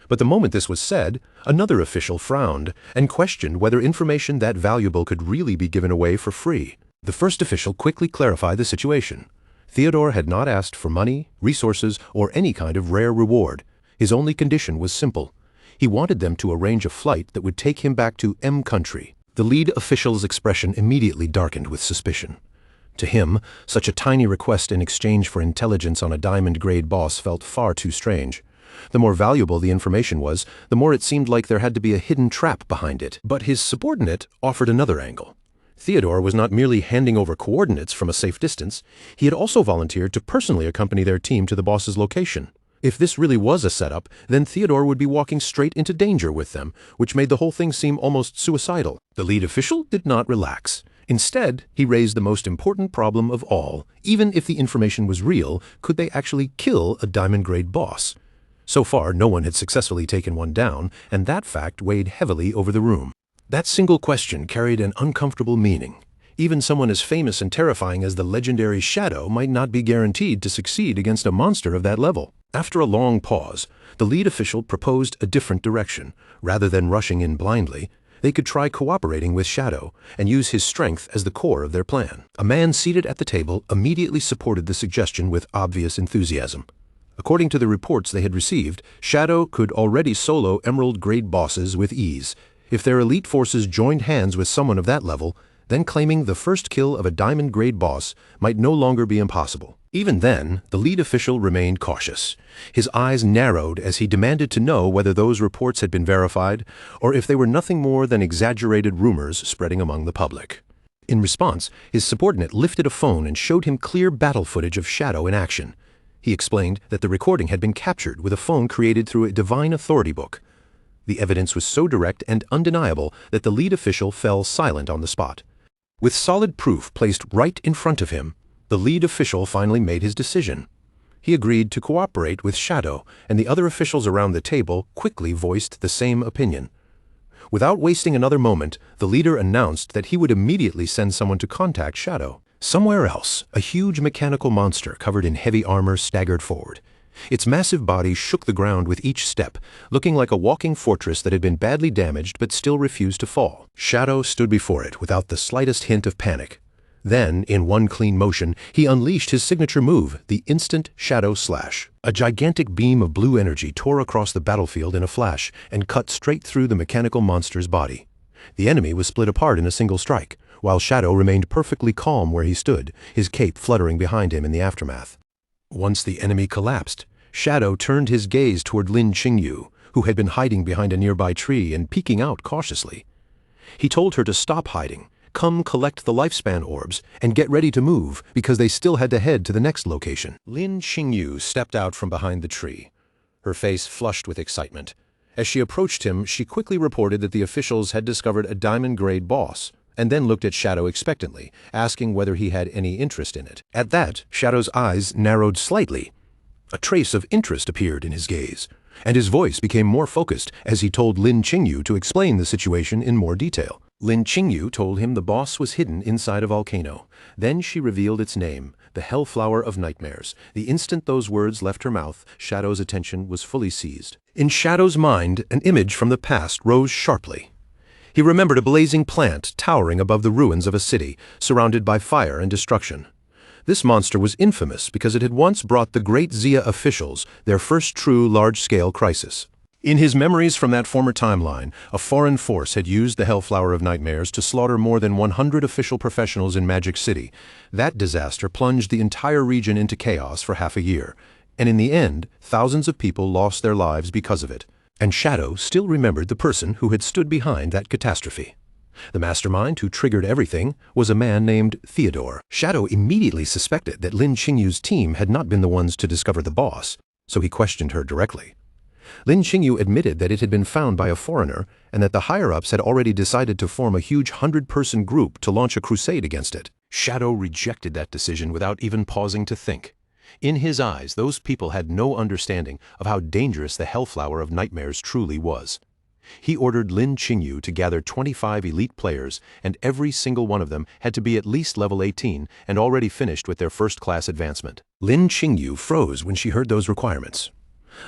But the moment this was said, another official frowned and questioned whether information that valuable could really be given away for free. The first official quickly clarified the situation. Theodore had not asked for money, resources, or any kind of rare reward. His only condition was simple. He wanted them to arrange a flight that would take him back to M country. The lead official's expression immediately darkened with suspicion. To him, such a tiny request in exchange for intelligence on a diamond-grade boss felt far too strange. The more valuable the information was, the more it seemed like there had to be a hidden trap behind it. But his subordinate offered another angle. Theodore was not merely handing over coordinates from a safe distance, he had also volunteered to personally accompany their team to the boss's location. If this really was a setup, then Theodore would be walking straight into danger with them, which made the whole thing seem almost suicidal. The lead official did not relax. Instead, he raised the most important problem of all. Even if the information was real, could they actually kill a diamond-grade boss? So far, no one had successfully taken one down, and that fact weighed heavily over the room. That single question carried an uncomfortable meaning. Even someone as famous and terrifying as the legendary Shadow might not be guaranteed to succeed against a monster of that level. After a long pause, the lead official proposed a different direction. Rather than rushing in blindly, they could try cooperating with Shadow and use his strength as the core of their plan. A man seated at the table immediately supported the suggestion with obvious enthusiasm. According to the reports they had received, Shadow could already solo emerald-grade bosses with ease. If their elite forces joined hands with someone of that level, then claiming the first kill of a diamond-grade boss might no longer be impossible. Even then, the lead official remained cautious. His eyes narrowed as he demanded to know whether those reports had been verified, or if they were nothing more than exaggerated rumors spreading among the public. In response, his subordinate lifted a phone and showed him clear battle footage of Shadow in action. He explained that the recording had been captured with a phone created through a Divine Authority book. The evidence was so direct and undeniable that the lead official fell silent on the spot. With solid proof placed right in front of him, the lead official finally made his decision. He agreed to cooperate with Shadow, and the other officials around the table quickly voiced the same opinion. Without wasting another moment, the leader announced that he would immediately send someone to contact Shadow. Somewhere else, a huge mechanical monster covered in heavy armor staggered forward. Its massive body shook the ground with each step, looking like a walking fortress that had been badly damaged but still refused to fall. Shadow stood before it without the slightest hint of panic. Then, in one clean motion, he unleashed his signature move, the Instant Shadow Slash. A gigantic beam of blue energy tore across the battlefield in a flash and cut straight through the mechanical monster's body. The enemy was split apart in a single strike, while Shadow remained perfectly calm where he stood, his cape fluttering behind him in the aftermath. Once the enemy collapsed, Shadow turned his gaze toward Lin Qingyu, who had been hiding behind a nearby tree and peeking out cautiously. He told her to stop hiding, come collect the lifespan orbs, and get ready to move, because they still had to head to the next location. Lin Qingyu stepped out from behind the tree, her face flushed with excitement. As she approached him, she quickly reported that the officials had discovered a diamond-grade boss, and then looked at Shadow expectantly, asking whether he had any interest in it. At that, Shadow's eyes narrowed slightly. A trace of interest appeared in his gaze, and his voice became more focused as he told Lin Qingyu to explain the situation in more detail. Lin Qingyu told him the boss was hidden inside a volcano. Then she revealed its name, the Hellflower of Nightmares. The instant those words left her mouth, Shadow's attention was fully seized. In Shadow's mind, an image from the past rose sharply. He remembered a blazing plant towering above the ruins of a city, surrounded by fire and destruction. This monster was infamous because it had once brought the Great Xia officials their first true large-scale crisis. In his memories from that former timeline, a foreign force had used the Hellflower of Nightmares to slaughter more than 100 official professionals in Magic City. That disaster plunged the entire region into chaos for half a year, and in the end, thousands of people lost their lives because of it. And Shadow still remembered the person who had stood behind that catastrophe. The mastermind who triggered everything was a man named Theodore. Shadow immediately suspected that Lin Qingyu's team had not been the ones to discover the boss, so he questioned her directly. Lin Qingyu admitted that it had been found by a foreigner and that the higher-ups had already decided to form a huge 100-person group to launch a crusade against it. Shadow rejected that decision without even pausing to think. In his eyes, those people had no understanding of how dangerous the Hellflower of Nightmares truly was. He ordered Lin Qingyu to gather 25 elite players, and every single one of them had to be at least level 18 and already finished with their first-class advancement. Lin Qingyu froze when she heard those requirements.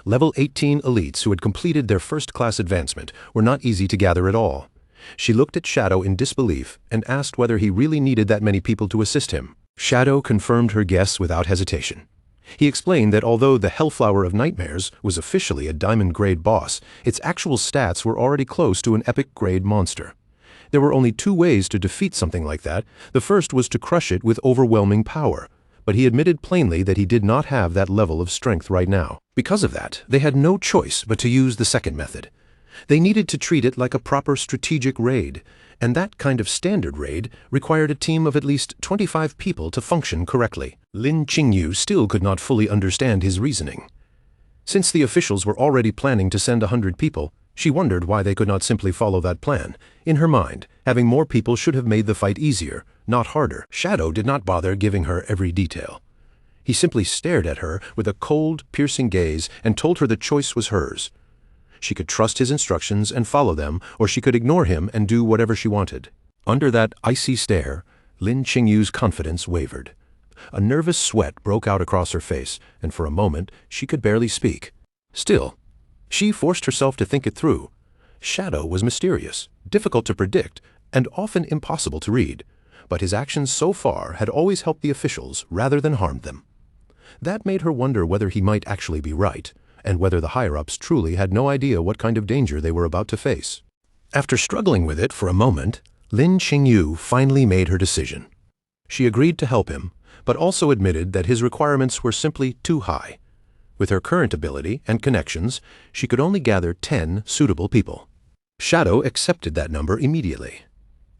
Level 18 elites who had completed their first-class advancement were not easy to gather at all. She looked at Shadow in disbelief and asked whether he really needed that many people to assist him. Shadow confirmed her guess without hesitation. He explained that although the Hellflower of Nightmares was officially a diamond-grade boss, its actual stats were already close to an epic-grade monster. There were only two ways to defeat something like that. The first was to crush it with overwhelming power, but he admitted plainly that he did not have that level of strength right now. Because of that, they had no choice but to use the second method. They needed to treat it like a proper strategic raid, and that kind of standard raid required a team of at least 25 people to function correctly. Lin Qingyu still could not fully understand his reasoning. Since the officials were already planning to send 100 people, she wondered why they could not simply follow that plan. In her mind, having more people should have made the fight easier, not harder. Shadow did not bother giving her every detail. He simply stared at her with a cold, piercing gaze and told her the choice was hers. She could trust his instructions and follow them, or she could ignore him and do whatever she wanted. Under that icy stare, Lin Qingyu's confidence wavered. A nervous sweat broke out across her face, and for a moment she could barely speak. Still, she forced herself to think it through. Shadow was mysterious, difficult to predict, and often impossible to read, but his actions so far had always helped the officials rather than harmed them. That made her wonder whether he might actually be right, and whether the higher-ups truly had no idea what kind of danger they were about to face. After struggling with it for a moment, Lin Qingyu finally made her decision. She agreed to help him, but also admitted that his requirements were simply too high. With her current ability and connections, she could only gather 10 suitable people. Shadow accepted that number immediately.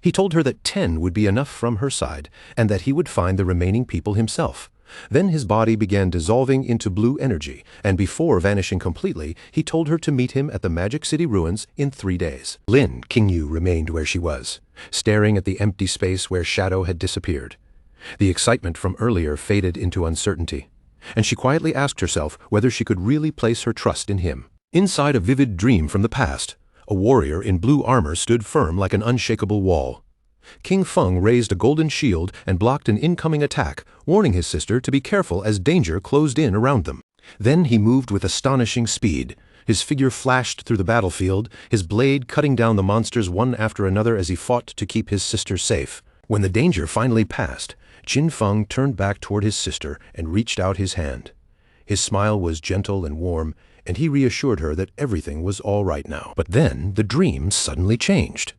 He told her that 10 would be enough from her side, and that he would find the remaining people himself. Then his body began dissolving into blue energy, and before vanishing completely, he told her to meet him at the Magic City ruins in 3 days. Lin Qingyu remained where she was, staring at the empty space where Shadow had disappeared. The excitement from earlier faded into uncertainty, and she quietly asked herself whether she could really place her trust in him. Inside a vivid dream from the past, a warrior in blue armor stood firm like an unshakable wall. King Feng raised a golden shield and blocked an incoming attack, warning his sister to be careful as danger closed in around them. Then he moved with astonishing speed. His figure flashed through the battlefield, his blade cutting down the monsters one after another as he fought to keep his sister safe. When the danger finally passed, Qin Feng turned back toward his sister and reached out his hand. His smile was gentle and warm, and he reassured her that everything was all right now. But then the dream suddenly changed.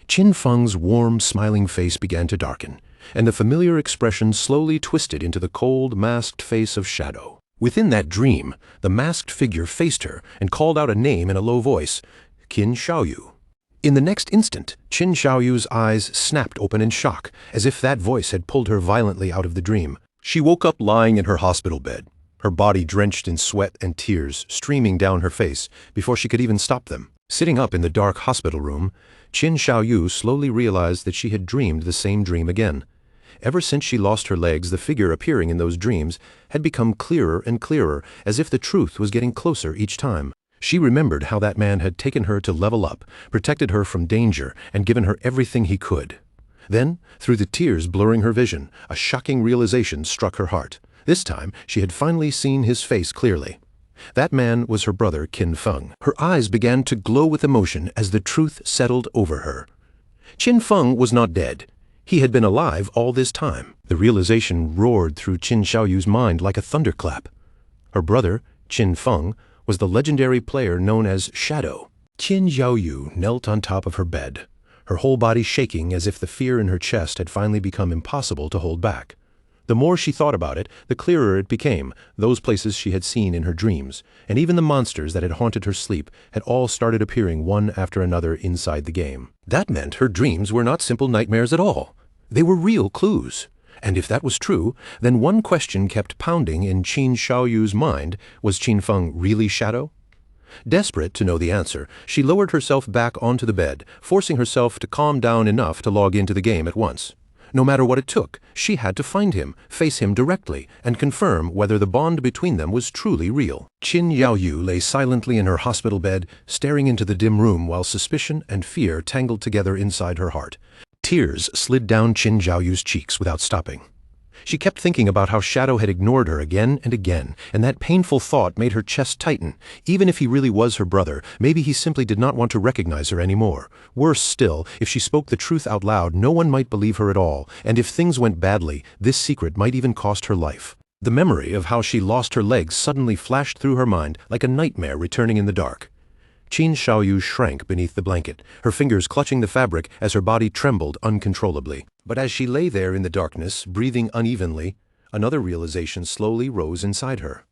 Qin Feng's warm, smiling face began to darken, and the familiar expression slowly twisted into the cold, masked face of Shadow. Within that dream, the masked figure faced her and called out a name in a low voice, Qin Xiaoyu. In the next instant, Qin Xiaoyu's eyes snapped open in shock, as if that voice had pulled her violently out of the dream. She woke up lying in her hospital bed, her body drenched in sweat and tears streaming down her face before she could even stop them. Sitting up in the dark hospital room, Qin Xiaoyu slowly realized that she had dreamed the same dream again. Ever since she lost her legs, the figure appearing in those dreams had become clearer and clearer, as if the truth was getting closer each time. She remembered how that man had taken her to level up, protected her from danger, and given her everything he could. Then, through the tears blurring her vision, a shocking realization struck her heart. This time, she had finally seen his face clearly. That man was her brother, Qin Feng. Her eyes began to glow with emotion as the truth settled over her. Qin Feng was not dead. He had been alive all this time. The realization roared through Qin Xiaoyu's mind like a thunderclap. Her brother, Qin Feng, was the legendary player known as Shadow. Qin Xiaoyu knelt on top of her bed, her whole body shaking as if the fear in her chest had finally become impossible to hold back. The more she thought about it, the clearer it became. Those places she had seen in her dreams, and even the monsters that had haunted her sleep, had all started appearing one after another inside the game. That meant her dreams were not simple nightmares at all. They were real clues. And if that was true, then one question kept pounding in Qin Xiaoyu's mind: was Qin Feng really Shadow? Desperate to know the answer, she lowered herself back onto the bed, forcing herself to calm down enough to log into the game at once. No matter what it took, she had to find him, face him directly, and confirm whether the bond between them was truly real. Qin Xiaoyu lay silently in her hospital bed, staring into the dim room while suspicion and fear tangled together inside her heart. Tears slid down Qin Xiaoyu's cheeks without stopping. She kept thinking about how Shadow had ignored her again and again, and that painful thought made her chest tighten. Even if he really was her brother, maybe he simply did not want to recognize her anymore. Worse still, if she spoke the truth out loud, no one might believe her at all, and if things went badly, this secret might even cost her life. The memory of how she lost her legs suddenly flashed through her mind like a nightmare returning in the dark. Qin Xiaoyu shrank beneath the blanket, her fingers clutching the fabric as her body trembled uncontrollably. But as she lay there in the darkness, breathing unevenly, another realization slowly rose inside her.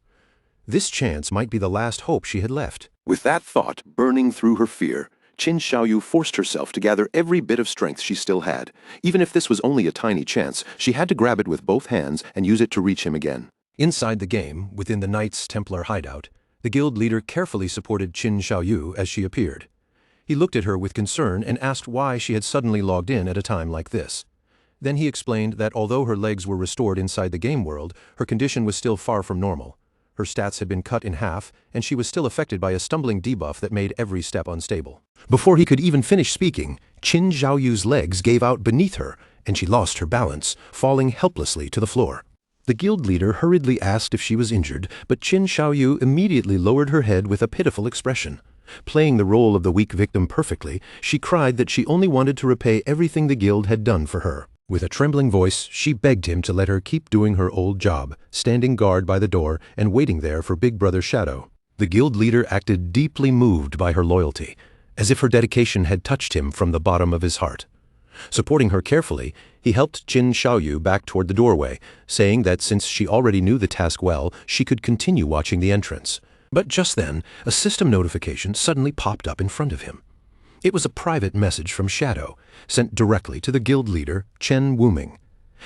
This chance might be the last hope she had left. With that thought burning through her fear, Qin Xiaoyu forced herself to gather every bit of strength she still had. Even if this was only a tiny chance, she had to grab it with both hands and use it to reach him again. Inside the game, within the Knights Templar hideout, the guild leader carefully supported Qin Xiaoyu as she appeared. He looked at her with concern and asked why she had suddenly logged in at a time like this. Then he explained that although her legs were restored inside the game world, her condition was still far from normal. Her stats had been cut in half, and she was still affected by a stumbling debuff that made every step unstable. Before he could even finish speaking, Qin Xiaoyu's legs gave out beneath her, and she lost her balance, falling helplessly to the floor. The guild leader hurriedly asked if she was injured, but Qin Xiaoyu immediately lowered her head with a pitiful expression. Playing the role of the weak victim perfectly, she cried that she only wanted to repay everything the guild had done for her. With a trembling voice, she begged him to let her keep doing her old job, standing guard by the door and waiting there for Big Brother Shadow. The guild leader acted deeply moved by her loyalty, as if her dedication had touched him from the bottom of his heart. Supporting her carefully, he helped Qin Xiaoyu back toward the doorway, saying that since she already knew the task well, she could continue watching the entrance. But just then, a system notification suddenly popped up in front of him. It was a private message from Shadow, sent directly to the guild leader, Chen Wuming.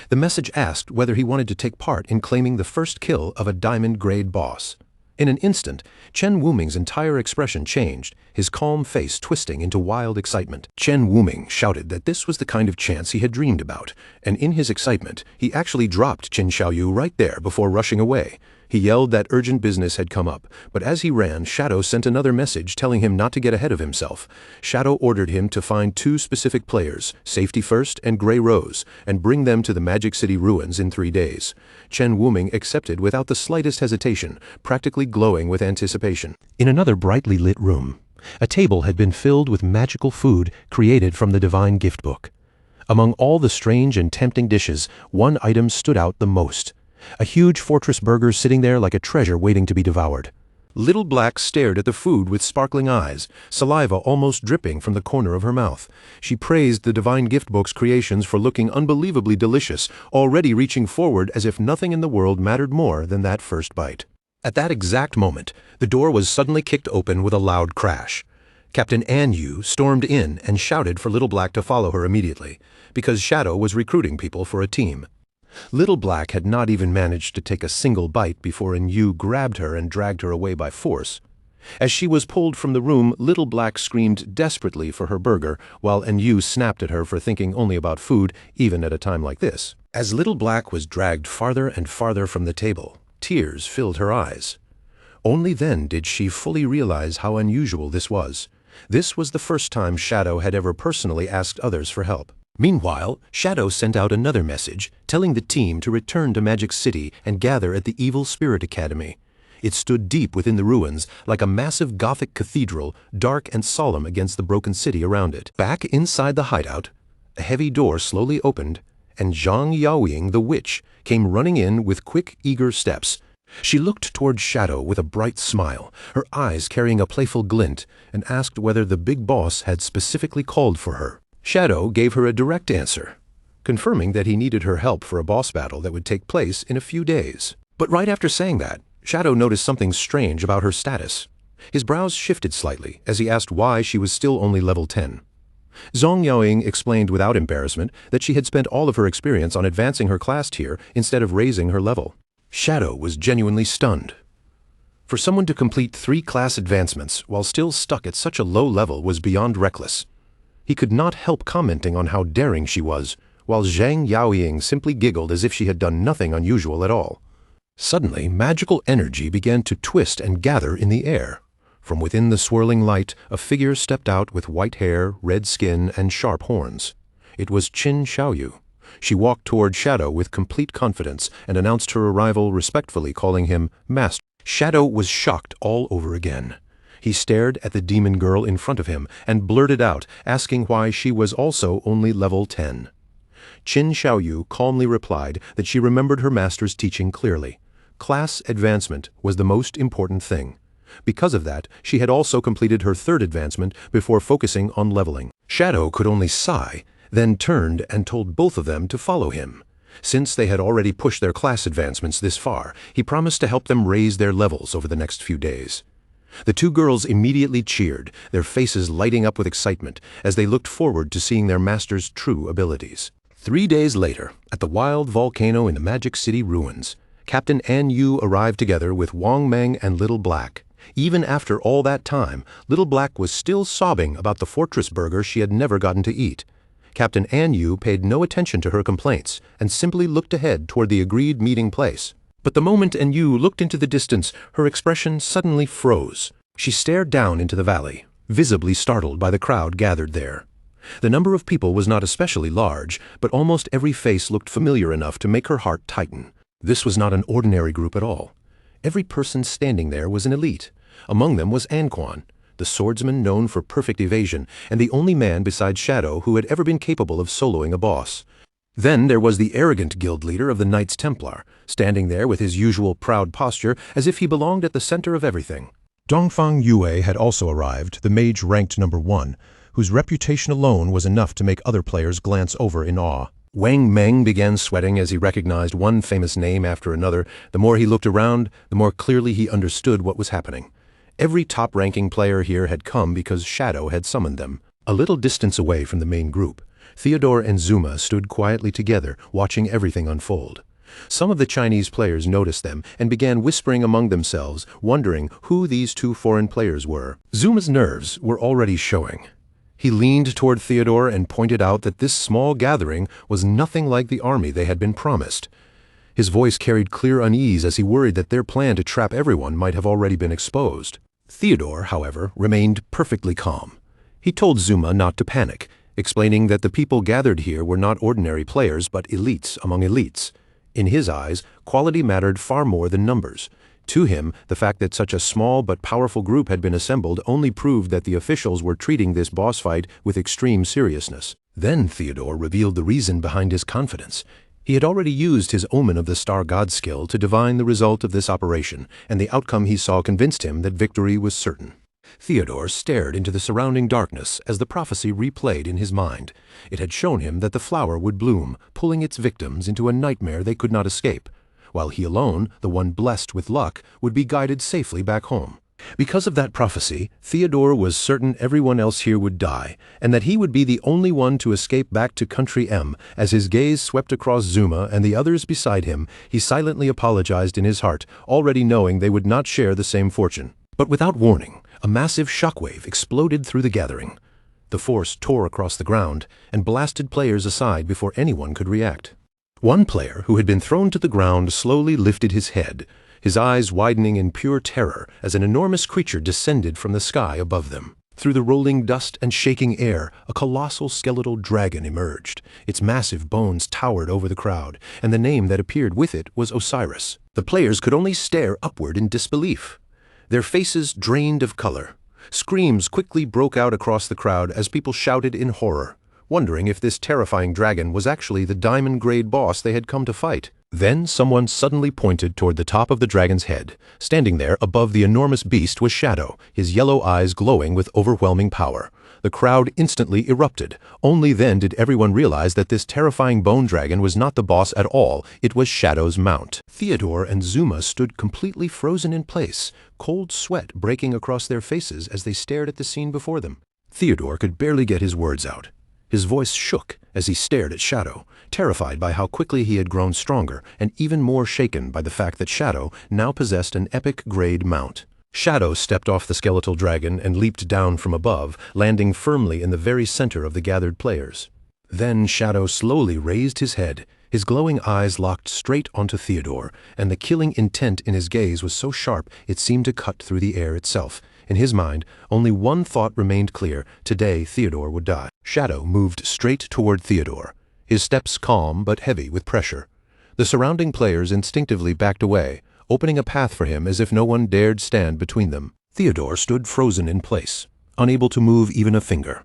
The message asked whether he wanted to take part in claiming the first kill of a diamond-grade boss. In an instant, Chen Wuming's entire expression changed, his calm face twisting into wild excitement. Chen Wuming shouted that this was the kind of chance he had dreamed about, and in his excitement, he actually dropped Qin Xiaoyu right there before rushing away. He yelled that urgent business had come up, but as he ran, Shadow sent another message telling him not to get ahead of himself. Shadow ordered him to find 2 specific players, Safety First and Grey Rose, and bring them to the Magic City ruins in 3 days. Chen Wuming accepted without the slightest hesitation, practically glowing with anticipation. In another brightly lit room, a table had been filled with magical food created from the Divine Gift Book. Among all the strange and tempting dishes, one item stood out the most. A huge fortress burger sitting there like a treasure waiting to be devoured. Little Black stared at the food with sparkling eyes, saliva almost dripping from the corner of her mouth. She praised the Divine Gift Book's creations for looking unbelievably delicious, already reaching forward as if nothing in the world mattered more than that first bite. At that exact moment, the door was suddenly kicked open with a loud crash. Captain An Yu stormed in and shouted for Little Black to follow her immediately, because Shadow was recruiting people for a team. Little Black had not even managed to take a single bite before An Yu grabbed her and dragged her away by force. As she was pulled from the room, Little Black screamed desperately for her burger, while An Yu snapped at her for thinking only about food, even at a time like this. As Little Black was dragged farther and farther from the table, tears filled her eyes. Only then did she fully realize how unusual this was. This was the first time Shadow had ever personally asked others for help. Meanwhile, Shadow sent out another message, telling the team to return to Magic City and gather at the Evil Spirit Academy. It stood deep within the ruins, like a massive Gothic cathedral, dark and solemn against the broken city around it. Back inside the hideout, a heavy door slowly opened, and Zhang Yaoying the witch came running in with quick, eager steps. She looked toward Shadow with a bright smile, her eyes carrying a playful glint, and asked whether the big boss had specifically called for her. Shadow gave her a direct answer, confirming that he needed her help for a boss battle that would take place in a few days. But right after saying that, Shadow noticed something strange about her status. His brows shifted slightly as he asked why she was still only level 10. Zhang Yaoying explained without embarrassment that she had spent all of her experience on advancing her class tier instead of raising her level. Shadow was genuinely stunned. For someone to complete 3 class advancements while still stuck at such a low level was beyond reckless. He could not help commenting on how daring she was, while Zhang Yaoying simply giggled as if she had done nothing unusual at all. Suddenly, magical energy began to twist and gather in the air. From within the swirling light, a figure stepped out with white hair, red skin, and sharp horns. It was Qin Xiaoyu. She walked toward Shadow with complete confidence and announced her arrival, respectfully calling him Master. Shadow was shocked all over again. He stared at the demon girl in front of him and blurted out, asking why she was also only level 10. Qin Xiaoyu calmly replied that she remembered her master's teaching clearly. class advancement was the most important thing. Because of that, she had also completed her third advancement before focusing on leveling. Shadow could only sigh, then turned and told both of them to follow him. Since they had already pushed their class advancements this far, he promised to help them raise their levels over the next few days. The two girls immediately cheered, their faces lighting up with excitement as they looked forward to seeing their master's true abilities. 3 days later, at the wild volcano in the Magic City ruins, Captain An Yu arrived together with Wang Meng and Little Black. Even after all that time, Little Black was still sobbing about the fortress burger she had never gotten to eat. Captain An Yu paid no attention to her complaints and simply looked ahead toward the agreed meeting place. But the moment An Yu looked into the distance, her expression suddenly froze. She stared down into the valley, visibly startled by the crowd gathered there. The number of people was not especially large, but almost every face looked familiar enough to make her heart tighten. This was not an ordinary group at all. Every person standing there was an elite. Among them was Anquan, the swordsman known for perfect evasion, and the only man besides Shadow who had ever been capable of soloing a boss. Then there was the arrogant guild leader of the Knights Templar, standing there with his usual proud posture as if he belonged at the center of everything. Dongfang Yue had also arrived, the mage ranked number 1, whose reputation alone was enough to make other players glance over in awe. Wang Meng began sweating as he recognized one famous name after another. The more he looked around, the more clearly he understood what was happening. Every top-ranking player here had come because Shadow had summoned them. A little distance away from the main group, Theodore and Zuma stood quietly together, watching everything unfold. Some of the Chinese players noticed them and began whispering among themselves, wondering who these two foreign players were. Zuma's nerves were already showing. He leaned toward Theodore and pointed out that this small gathering was nothing like the army they had been promised. His voice carried clear unease as he worried that their plan to trap everyone might have already been exposed. Theodore, however, remained perfectly calm. He told Zuma not to panic, explaining that the people gathered here were not ordinary players but elites among elites. In his eyes, quality mattered far more than numbers. To him, the fact that such a small but powerful group had been assembled only proved that the officials were treating this boss fight with extreme seriousness. Then Theodore revealed the reason behind his confidence. He had already used his Omen of the Star God skill to divine the result of this operation, and the outcome he saw convinced him that victory was certain. Theodore stared into the surrounding darkness as the prophecy replayed in his mind. It had shown him that the flower would bloom, pulling its victims into a nightmare they could not escape, while he alone, the one blessed with luck, would be guided safely back home. Because of that prophecy, Theodore was certain everyone else here would die, and that he would be the only one to escape back to Country M. As his gaze swept across Zuma and the others beside him, he silently apologized in his heart, already knowing they would not share the same fortune. But without warning, a massive shockwave exploded through the gathering. The force tore across the ground and blasted players aside before anyone could react. One player who had been thrown to the ground slowly lifted his head, his eyes widening in pure terror as an enormous creature descended from the sky above them. Through the rolling dust and shaking air, a colossal skeletal dragon emerged. Its massive bones towered over the crowd, and the name that appeared with it was Osiris. The players could only stare upward in disbelief. Their faces drained of color. Screams quickly broke out across the crowd as people shouted in horror, wondering if this terrifying dragon was actually the diamond-grade boss they had come to fight. Then someone suddenly pointed toward the top of the dragon's head. Standing there above the enormous beast was Shadow, his yellow eyes glowing with overwhelming power. The crowd instantly erupted. Only then did everyone realize that this terrifying bone dragon was not the boss at all. It was Shadow's mount. Theodore and Zuma stood completely frozen in place, cold sweat breaking across their faces as they stared at the scene before them. Theodore could barely get his words out. His voice shook as he stared at Shadow, terrified by how quickly he had grown stronger and even more shaken by the fact that Shadow now possessed an epic-grade mount. Shadow stepped off the skeletal dragon and leaped down from above, landing firmly in the very center of the gathered players. Then Shadow slowly raised his head. His glowing eyes locked straight onto Theodore, and the killing intent in his gaze was so sharp it seemed to cut through the air itself. In his mind, only one thought remained clear: today Theodore would die. Shadow moved straight toward Theodore, his steps calm but heavy with pressure. The surrounding players instinctively backed away, opening a path for him as if no one dared stand between them. Theodore stood frozen in place, unable to move even a finger.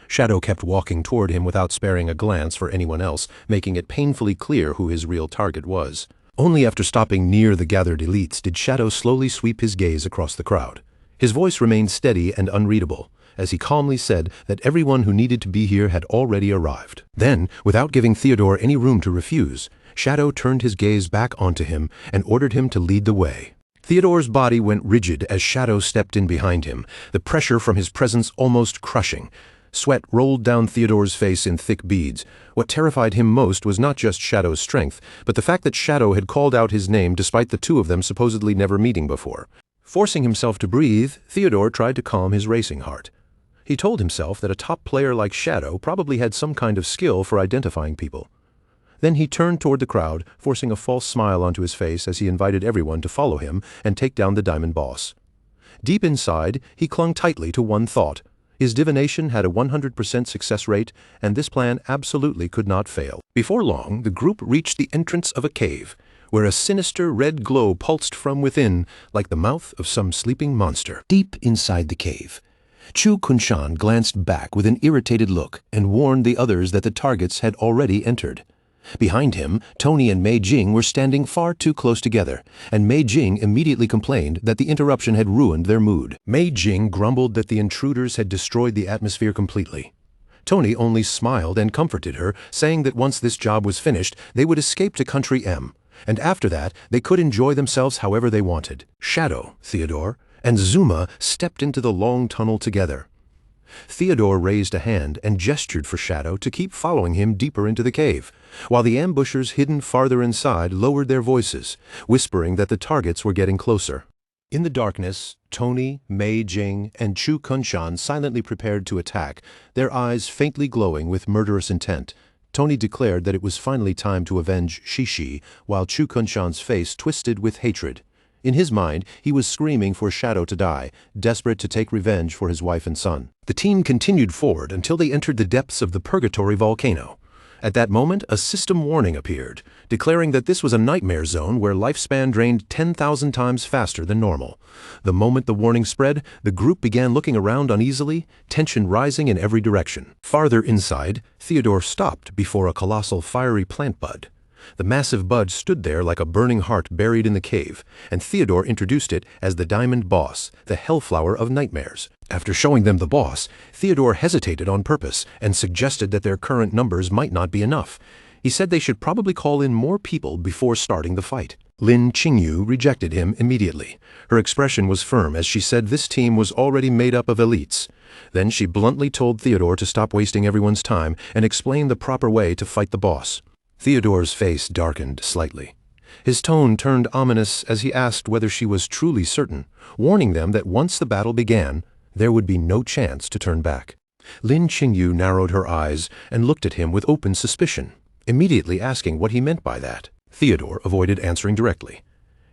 Shadow kept walking toward him without sparing a glance for anyone else, making it painfully clear who his real target was. Only after stopping near the gathered elites did Shadow slowly sweep his gaze across the crowd. His voice remained steady and unreadable, as he calmly said that everyone who needed to be here had already arrived. Then, without giving Theodore any room to refuse, Shadow turned his gaze back onto him and ordered him to lead the way. Theodore's body went rigid as Shadow stepped in behind him, the pressure from his presence almost crushing. Sweat rolled down Theodore's face in thick beads. What terrified him most was not just Shadow's strength, but the fact that Shadow had called out his name despite the two of them supposedly never meeting before. Forcing himself to breathe, Theodore tried to calm his racing heart. He told himself that a top player like Shadow probably had some kind of skill for identifying people. Then he turned toward the crowd, forcing a false smile onto his face as he invited everyone to follow him and take down the Diamond Boss. Deep inside, he clung tightly to one thought. His divination had a 100% success rate, and this plan absolutely could not fail. Before long, the group reached the entrance of a cave, where a sinister red glow pulsed from within, like the mouth of some sleeping monster. Deep inside the cave, Chu Kunshan glanced back with an irritated look and warned the others that the targets had already entered. Behind him, Tony and Mei Jing were standing far too close together, and Mei Jing immediately complained that the interruption had ruined their mood. Mei Jing grumbled that the intruders had destroyed the atmosphere completely. Tony only smiled and comforted her, saying that once this job was finished, they would escape to Country M, and after that, they could enjoy themselves however they wanted. Shadow, Theodore, and Zuma stepped into the long tunnel together. Theodore raised a hand and gestured for Shadow to keep following him deeper into the cave, while the ambushers hidden farther inside lowered their voices, whispering that the targets were getting closer. In the darkness, Tony, Mei Jing, and Chu Kunshan silently prepared to attack, their eyes faintly glowing with murderous intent. Tony declared that it was finally time to avenge Shishi, while Chu Kunshan's face twisted with hatred. In his mind, he was screaming for Shadow to die, desperate to take revenge for his wife and son. The team continued forward until they entered the depths of the Purgatory volcano. At that moment, a system warning appeared, declaring that this was a nightmare zone where lifespan drained 10,000 times faster than normal. The moment the warning spread, the group began looking around uneasily, tension rising in every direction. Farther inside, Theodore stopped before a colossal fiery plant bud. The massive bud stood there like a burning heart buried in the cave, and Theodore introduced it as the Diamond Boss, the Hellflower of Nightmares. After showing them the boss, Theodore hesitated on purpose and suggested that their current numbers might not be enough. He said they should probably call in more people before starting the fight. Lin Qingyu rejected him immediately. Her expression was firm as she said this team was already made up of elites. Then she bluntly told Theodore to stop wasting everyone's time and explain the proper way to fight the boss. Theodore's face darkened slightly. His tone turned ominous as he asked whether she was truly certain, warning them that once the battle began, there would be no chance to turn back. Lin Qingyu narrowed her eyes and looked at him with open suspicion, immediately asking what he meant by that. Theodore avoided answering directly.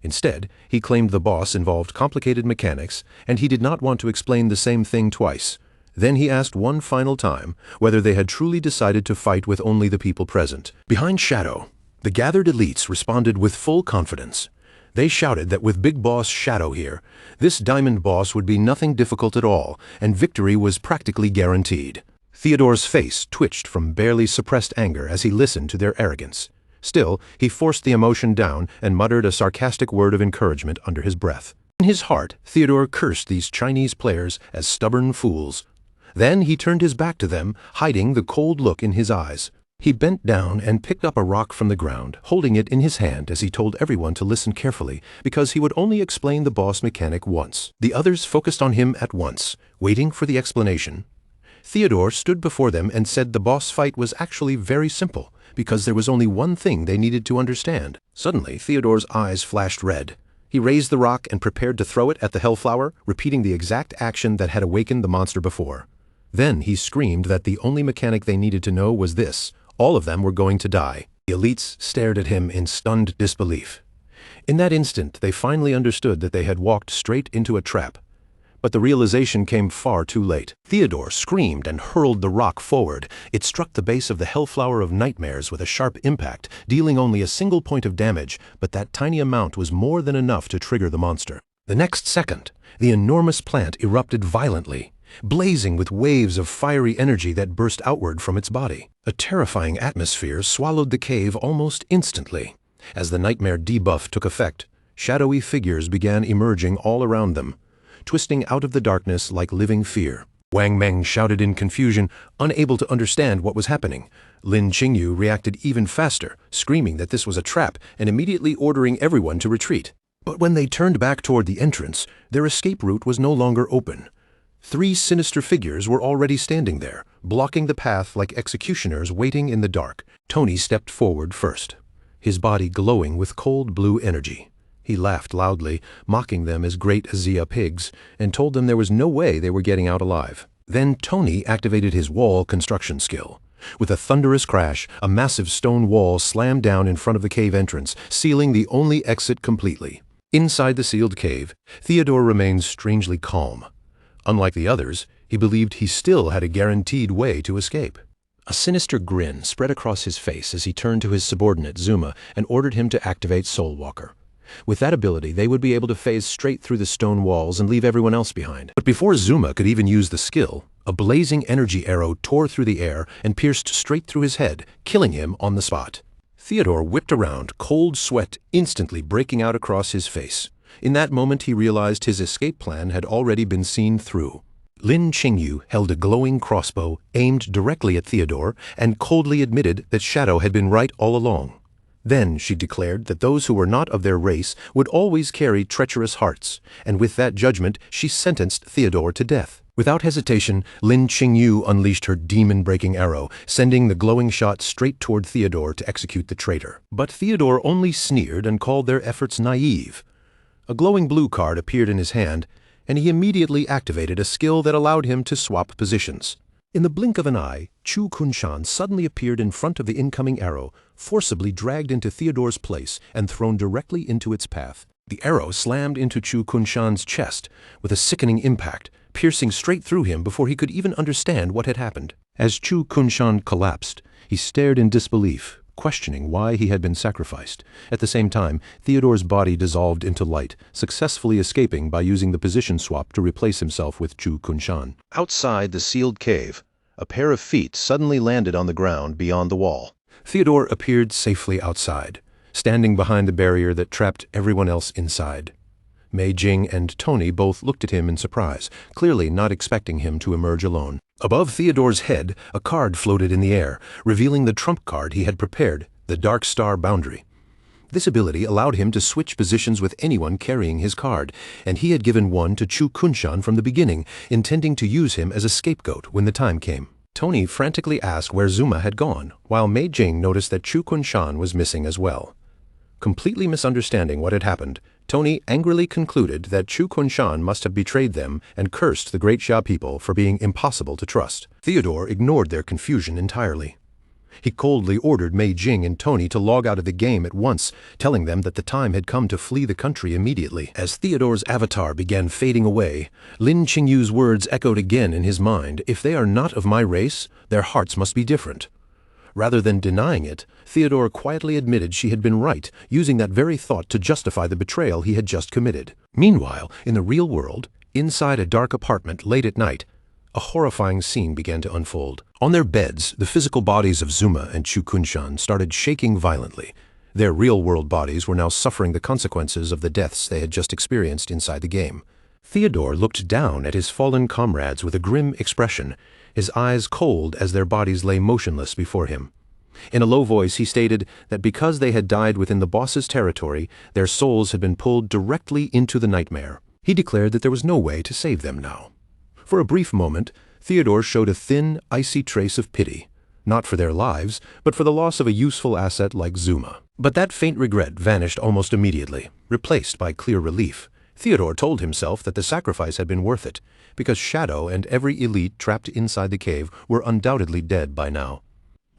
Instead, he claimed the boss involved complicated mechanics, and he did not want to explain the same thing twice. Then he asked one final time whether they had truly decided to fight with only the people present. Behind Shadow, the gathered elites responded with full confidence. They shouted that with Big Boss Shadow here, this Diamond Boss would be nothing difficult at all, and victory was practically guaranteed. Theodore's face twitched from barely suppressed anger as he listened to their arrogance. Still, he forced the emotion down and muttered a sarcastic word of encouragement under his breath. In his heart, Theodore cursed these Chinese players as stubborn fools. Then he turned his back to them, hiding the cold look in his eyes. He bent down and picked up a rock from the ground, holding it in his hand as he told everyone to listen carefully, because he would only explain the boss mechanic once. The others focused on him at once, waiting for the explanation. Theodore stood before them and said the boss fight was actually very simple, because there was only one thing they needed to understand. Suddenly, Theodore's eyes flashed red. He raised the rock and prepared to throw it at the Hellflower, repeating the exact action that had awakened the monster before. Then he screamed that the only mechanic they needed to know was this: all of them were going to die. The elites stared at him in stunned disbelief. In that instant, they finally understood that they had walked straight into a trap. But the realization came far too late. Theodore screamed and hurled the rock forward. It struck the base of the Hellflower of Nightmares with a sharp impact, dealing only a single point of damage, but that tiny amount was more than enough to trigger the monster. The next second, the enormous plant erupted violently, blazing with waves of fiery energy that burst outward from its body. A terrifying atmosphere swallowed the cave almost instantly. As the nightmare debuff took effect, shadowy figures began emerging all around them, twisting out of the darkness like living fear. Wang Meng shouted in confusion, unable to understand what was happening. Lin Qingyu reacted even faster, screaming that this was a trap and immediately ordering everyone to retreat. But when they turned back toward the entrance, their escape route was no longer open. 3 sinister figures were already standing there, blocking the path like executioners waiting in the dark. Tony stepped forward first, his body glowing with cold blue energy. He laughed loudly, mocking them as great Xia pigs, and told them there was no way they were getting out alive. Then Tony activated his wall construction skill. With a thunderous crash, a massive stone wall slammed down in front of the cave entrance, sealing the only exit completely. Inside the sealed cave, Theodore remained strangely calm. Unlike the others, he believed he still had a guaranteed way to escape. A sinister grin spread across his face as he turned to his subordinate Zuma and ordered him to activate Soulwalker. With that ability, they would be able to phase straight through the stone walls and leave everyone else behind. But before Zuma could even use the skill, a blazing energy arrow tore through the air and pierced straight through his head, killing him on the spot. Theodore whipped around, cold sweat instantly breaking out across his face. In that moment, he realized his escape plan had already been seen through. Lin Qingyu held a glowing crossbow aimed directly at Theodore and coldly admitted that Shadow had been right all along. Then she declared that those who were not of their race would always carry treacherous hearts, and with that judgment she sentenced Theodore to death. Without hesitation, Lin Qingyu unleashed her demon-breaking arrow, sending the glowing shot straight toward Theodore to execute the traitor. But Theodore only sneered and called their efforts naive. A glowing blue card appeared in his hand, and he immediately activated a skill that allowed him to swap positions. In the blink of an eye, Chu Kunshan suddenly appeared in front of the incoming arrow, forcibly dragged into Theodore's place and thrown directly into its path. The arrow slammed into Chu Kunshan's chest with a sickening impact, piercing straight through him before he could even understand what had happened. As Chu Kunshan collapsed, he stared in disbelief, questioning why he had been sacrificed. At the same time, Theodore's body dissolved into light, successfully escaping by using the position swap to replace himself with Chu Kunshan. Outside the sealed cave, a pair of feet suddenly landed on the ground beyond the wall. Theodore appeared safely outside, standing behind the barrier that trapped everyone else inside. Mei Jing and Tony both looked at him in surprise, clearly not expecting him to emerge alone. Above Theodore's head, a card floated in the air, revealing the trump card he had prepared, the Dark Star Boundary. This ability allowed him to switch positions with anyone carrying his card, and he had given one to Chu Kunshan from the beginning, intending to use him as a scapegoat when the time came. Tony frantically asked where Zuma had gone, while Mei Jing noticed that Chu Kunshan was missing as well. Completely misunderstanding what had happened, Tony angrily concluded that Chu Kunshan must have betrayed them and cursed the Great Xia people for being impossible to trust. Theodore ignored their confusion entirely. He coldly ordered Mei Jing and Tony to log out of the game at once, telling them that the time had come to flee the country immediately. As Theodore's avatar began fading away, Lin Qingyu's words echoed again in his mind, "If they are not of my race, their hearts must be different." Rather than denying it, Theodore quietly admitted she had been right, using that very thought to justify the betrayal he had just committed. Meanwhile, in the real world, inside a dark apartment late at night, a horrifying scene began to unfold. On their beds, the physical bodies of Zuma and Chu Kunshan started shaking violently. Their real-world bodies were now suffering the consequences of the deaths they had just experienced inside the game. Theodore looked down at his fallen comrades with a grim expression, his eyes cold as their bodies lay motionless before him. In a low voice, he stated that because they had died within the boss's territory, their souls had been pulled directly into the nightmare. He declared that there was no way to save them now. For a brief moment, Theodore showed a thin, icy trace of pity, not for their lives, but for the loss of a useful asset like Zuma. But that faint regret vanished almost immediately, replaced by clear relief. Theodore told himself that the sacrifice had been worth it, because Shadow and every elite trapped inside the cave were undoubtedly dead by now.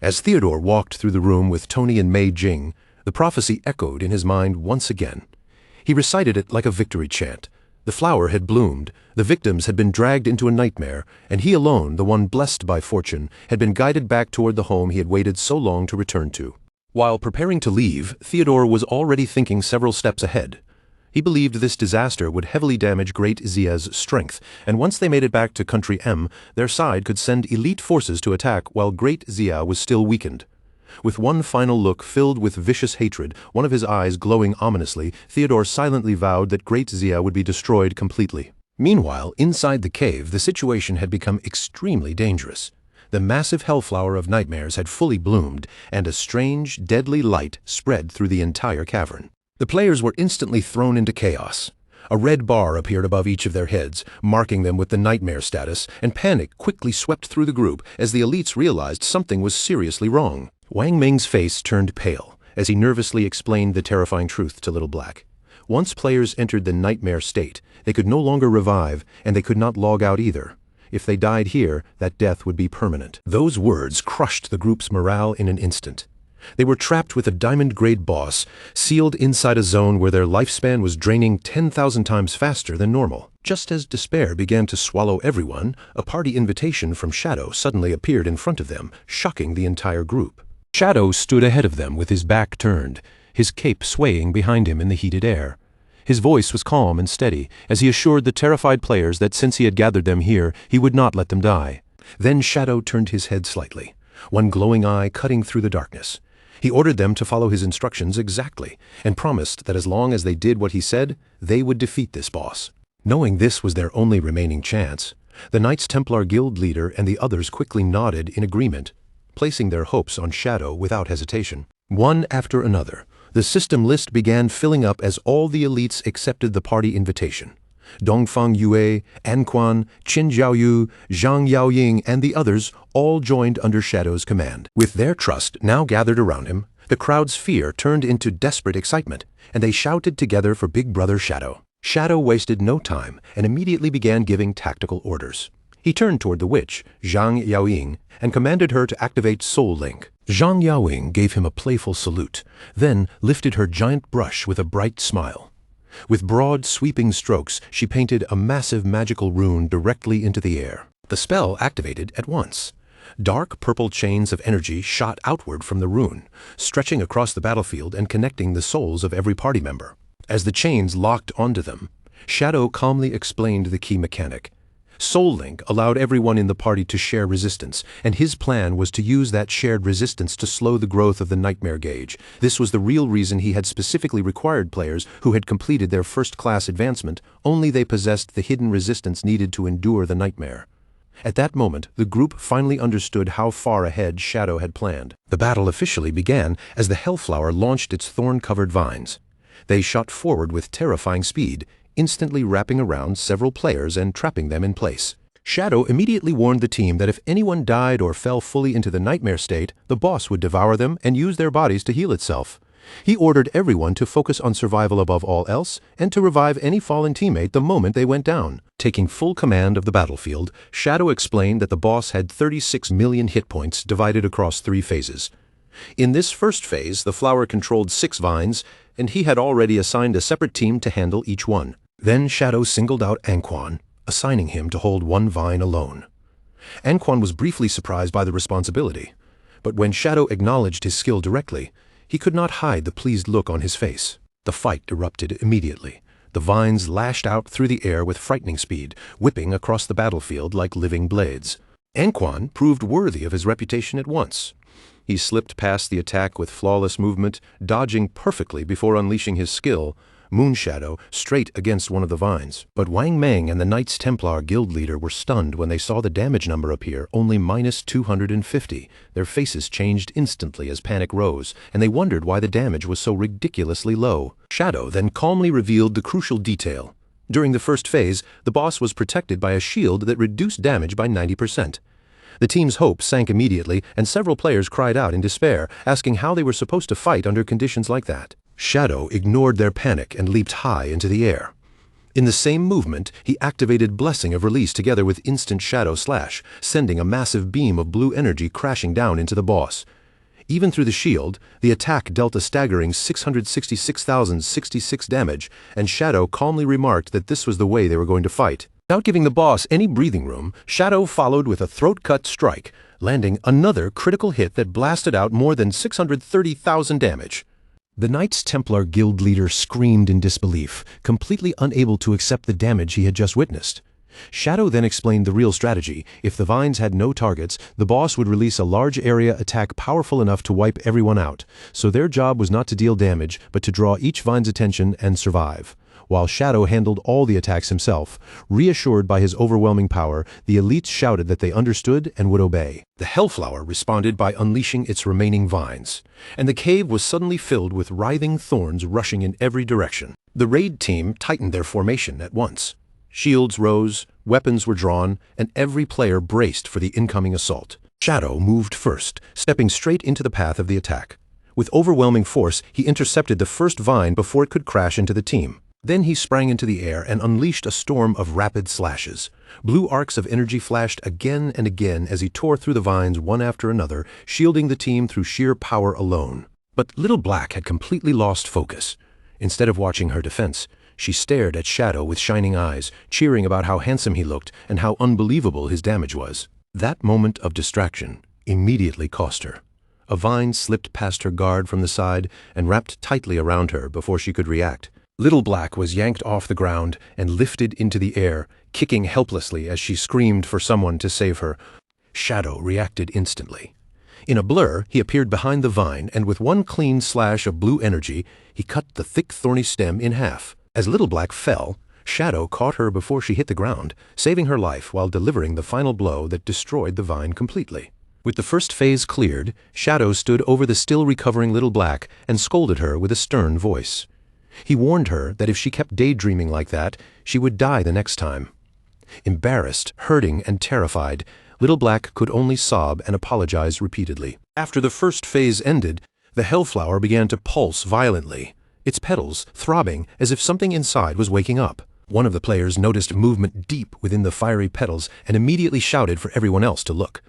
As Theodore walked through the room with Tony and Mei Jing, the prophecy echoed in his mind once again. He recited it like a victory chant. The flower had bloomed, the victims had been dragged into a nightmare, and he alone, the one blessed by fortune, had been guided back toward the home he had waited so long to return to. While preparing to leave, Theodore was already thinking several steps ahead. He believed this disaster would heavily damage Great Xia's strength, and once they made it back to Country M, their side could send elite forces to attack while Great Xia was still weakened. With one final look filled with vicious hatred, one of his eyes glowing ominously, Theodore silently vowed that Great Zia would be destroyed completely. Meanwhile, inside the cave, the situation had become extremely dangerous. The massive hellflower of nightmares had fully bloomed, and a strange, deadly light spread through the entire cavern. The players were instantly thrown into chaos. A red bar appeared above each of their heads, marking them with the nightmare status, and panic quickly swept through the group as the elites realized something was seriously wrong. Wang Ming's face turned pale as he nervously explained the terrifying truth to Little Black. Once players entered the nightmare state, they could no longer revive, and they could not log out either. If they died here, that death would be permanent. Those words crushed the group's morale in an instant. They were trapped with a diamond-grade boss, sealed inside a zone where their lifespan was draining 10,000 times faster than normal. Just as despair began to swallow everyone, a party invitation from Shadow suddenly appeared in front of them, shocking the entire group. Shadow stood ahead of them with his back turned, his cape swaying behind him in the heated air. His voice was calm and steady as he assured the terrified players that since he had gathered them here, he would not let them die. Then Shadow turned his head slightly, one glowing eye cutting through the darkness. He ordered them to follow his instructions exactly, and promised that as long as they did what he said, they would defeat this boss. Knowing this was their only remaining chance, the Knights Templar Guild leader and the others quickly nodded in agreement, placing their hopes on Shadow without hesitation. One after another, the system list began filling up as all the elites accepted the party invitation. Dongfang Yue, Anquan, Qin Zhaoyu, Zhang Yaoying, and the others all joined under Shadow's command. With their trust now gathered around him, the crowd's fear turned into desperate excitement, and they shouted together for Big Brother Shadow. Shadow wasted no time and immediately began giving tactical orders. He turned toward the witch, Zhang Yaoying, and commanded her to activate Soul Link. Zhang Yaoying gave him a playful salute, then lifted her giant brush with a bright smile. With broad, sweeping strokes, she painted a massive magical rune directly into the air. The spell activated at once. Dark purple chains of energy shot outward from the rune, stretching across the battlefield and connecting the souls of every party member. As the chains locked onto them, Shadow calmly explained the key mechanic. Soul Link allowed everyone in the party to share resistance, and his plan was to use that shared resistance to slow the growth of the nightmare gauge. This was the real reason he had specifically required players who had completed their first-class advancement, only they possessed the hidden resistance needed to endure the nightmare. At that moment, the group finally understood how far ahead Shadow had planned. The battle officially began as the Hellflower launched its thorn-covered vines. They shot forward with terrifying speed, instantly wrapping around several players and trapping them in place. Shadow immediately warned the team that if anyone died or fell fully into the nightmare state, the boss would devour them and use their bodies to heal itself. He ordered everyone to focus on survival above all else and to revive any fallen teammate the moment they went down. Taking full command of the battlefield, Shadow explained that the boss had 36 million hit points divided across 3 phases. In this first phase, the flower controlled 6 vines, and he had already assigned a separate team to handle each one. Then Shadow singled out Anquan, assigning him to hold 1 vine alone. Anquan was briefly surprised by the responsibility, but when Shadow acknowledged his skill directly, he could not hide the pleased look on his face. The fight erupted immediately. The vines lashed out through the air with frightening speed, whipping across the battlefield like living blades. Anquan proved worthy of his reputation at once. He slipped past the attack with flawless movement, dodging perfectly before unleashing his skill, Moonshadow, straight against one of the vines. But Wang Meng and the Knights Templar guild leader were stunned when they saw the damage number appear, only -250. Their faces changed instantly as panic rose, and they wondered why the damage was so ridiculously low. Shadow then calmly revealed the crucial detail. During the first phase, the boss was protected by a shield that reduced damage by 90%. The team's hope sank immediately, and several players cried out in despair, asking how they were supposed to fight under conditions like that. Shadow ignored their panic and leaped high into the air. In the same movement, he activated Blessing of Release together with Instant Shadow Slash, sending a massive beam of blue energy crashing down into the boss. Even through the shield, the attack dealt a staggering 666,066 damage, and Shadow calmly remarked that this was the way they were going to fight. Without giving the boss any breathing room, Shadow followed with a throat-cut strike, landing another critical hit that blasted out more than 630,000 damage. The Knights Templar guild leader screamed in disbelief, completely unable to accept the damage he had just witnessed. Shadow then explained the real strategy. If the vines had no targets, the boss would release a large area attack powerful enough to wipe everyone out, so their job was not to deal damage, but to draw each vine's attention and survive. While Shadow handled all the attacks himself, reassured by his overwhelming power, the elites shouted that they understood and would obey. The Hellflower responded by unleashing its remaining vines, and the cave was suddenly filled with writhing thorns rushing in every direction. The raid team tightened their formation at once. Shields rose, weapons were drawn, and every player braced for the incoming assault. Shadow moved first, stepping straight into the path of the attack. With overwhelming force, he intercepted the first vine before it could crash into the team. Then he sprang into the air and unleashed a storm of rapid slashes. Blue arcs of energy flashed again and again as he tore through the vines one after another, shielding the team through sheer power alone. But Little Black had completely lost focus. Instead of watching her defense, she stared at Shadow with shining eyes, cheering about how handsome he looked and how unbelievable his damage was. That moment of distraction immediately cost her. A vine slipped past her guard from the side and wrapped tightly around her before she could react. Little Black was yanked off the ground and lifted into the air, kicking helplessly as she screamed for someone to save her. Shadow reacted instantly. In a blur, he appeared behind the vine, and with one clean slash of blue energy, he cut the thick thorny stem in half. As Little Black fell, Shadow caught her before she hit the ground, saving her life while delivering the final blow that destroyed the vine completely. With the first phase cleared, Shadow stood over the still recovering Little Black and scolded her with a stern voice. He warned her that if she kept daydreaming like that, she would die the next time. Embarrassed, hurting, and terrified, Little Black could only sob and apologize repeatedly. After the first phase ended, the Hellflower began to pulse violently, its petals throbbing as if something inside was waking up. One of the players noticed movement deep within the fiery petals and immediately shouted for everyone else to look.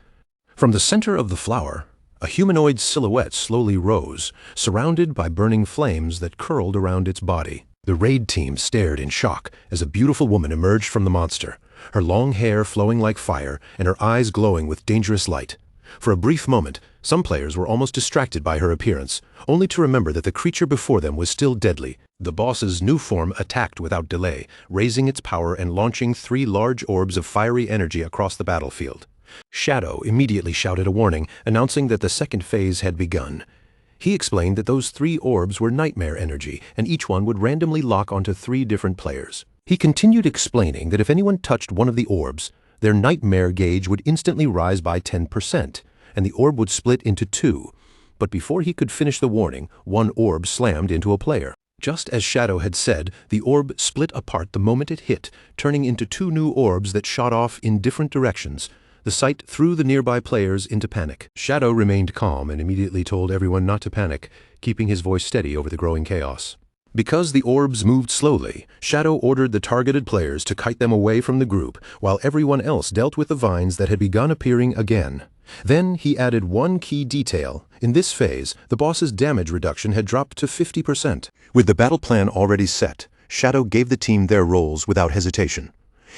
From the center of the flower, a humanoid silhouette slowly rose, surrounded by burning flames that curled around its body. The raid team stared in shock as a beautiful woman emerged from the monster, her long hair flowing like fire and her eyes glowing with dangerous light. For a brief moment, some players were almost distracted by her appearance, only to remember that the creature before them was still deadly. The boss's new form attacked without delay, raising its power and launching 3 large orbs of fiery energy across the battlefield. Shadow immediately shouted a warning, announcing that the second phase had begun. He explained that those 3 orbs were nightmare energy, and each one would randomly lock onto 3 different players. He continued explaining that if anyone touched one of the orbs, their nightmare gauge would instantly rise by 10%, and the orb would split into 2. But before he could finish the warning, one orb slammed into a player. Just as Shadow had said, the orb split apart the moment it hit, turning into 2 new orbs that shot off in different directions. The sight threw the nearby players into panic. Shadow remained calm and immediately told everyone not to panic, keeping his voice steady over the growing chaos. Because the orbs moved slowly, Shadow ordered the targeted players to kite them away from the group, while everyone else dealt with the vines that had begun appearing again. Then he added one key detail. In this phase, the boss's damage reduction had dropped to 50%. With the battle plan already set, Shadow gave the team their roles without hesitation.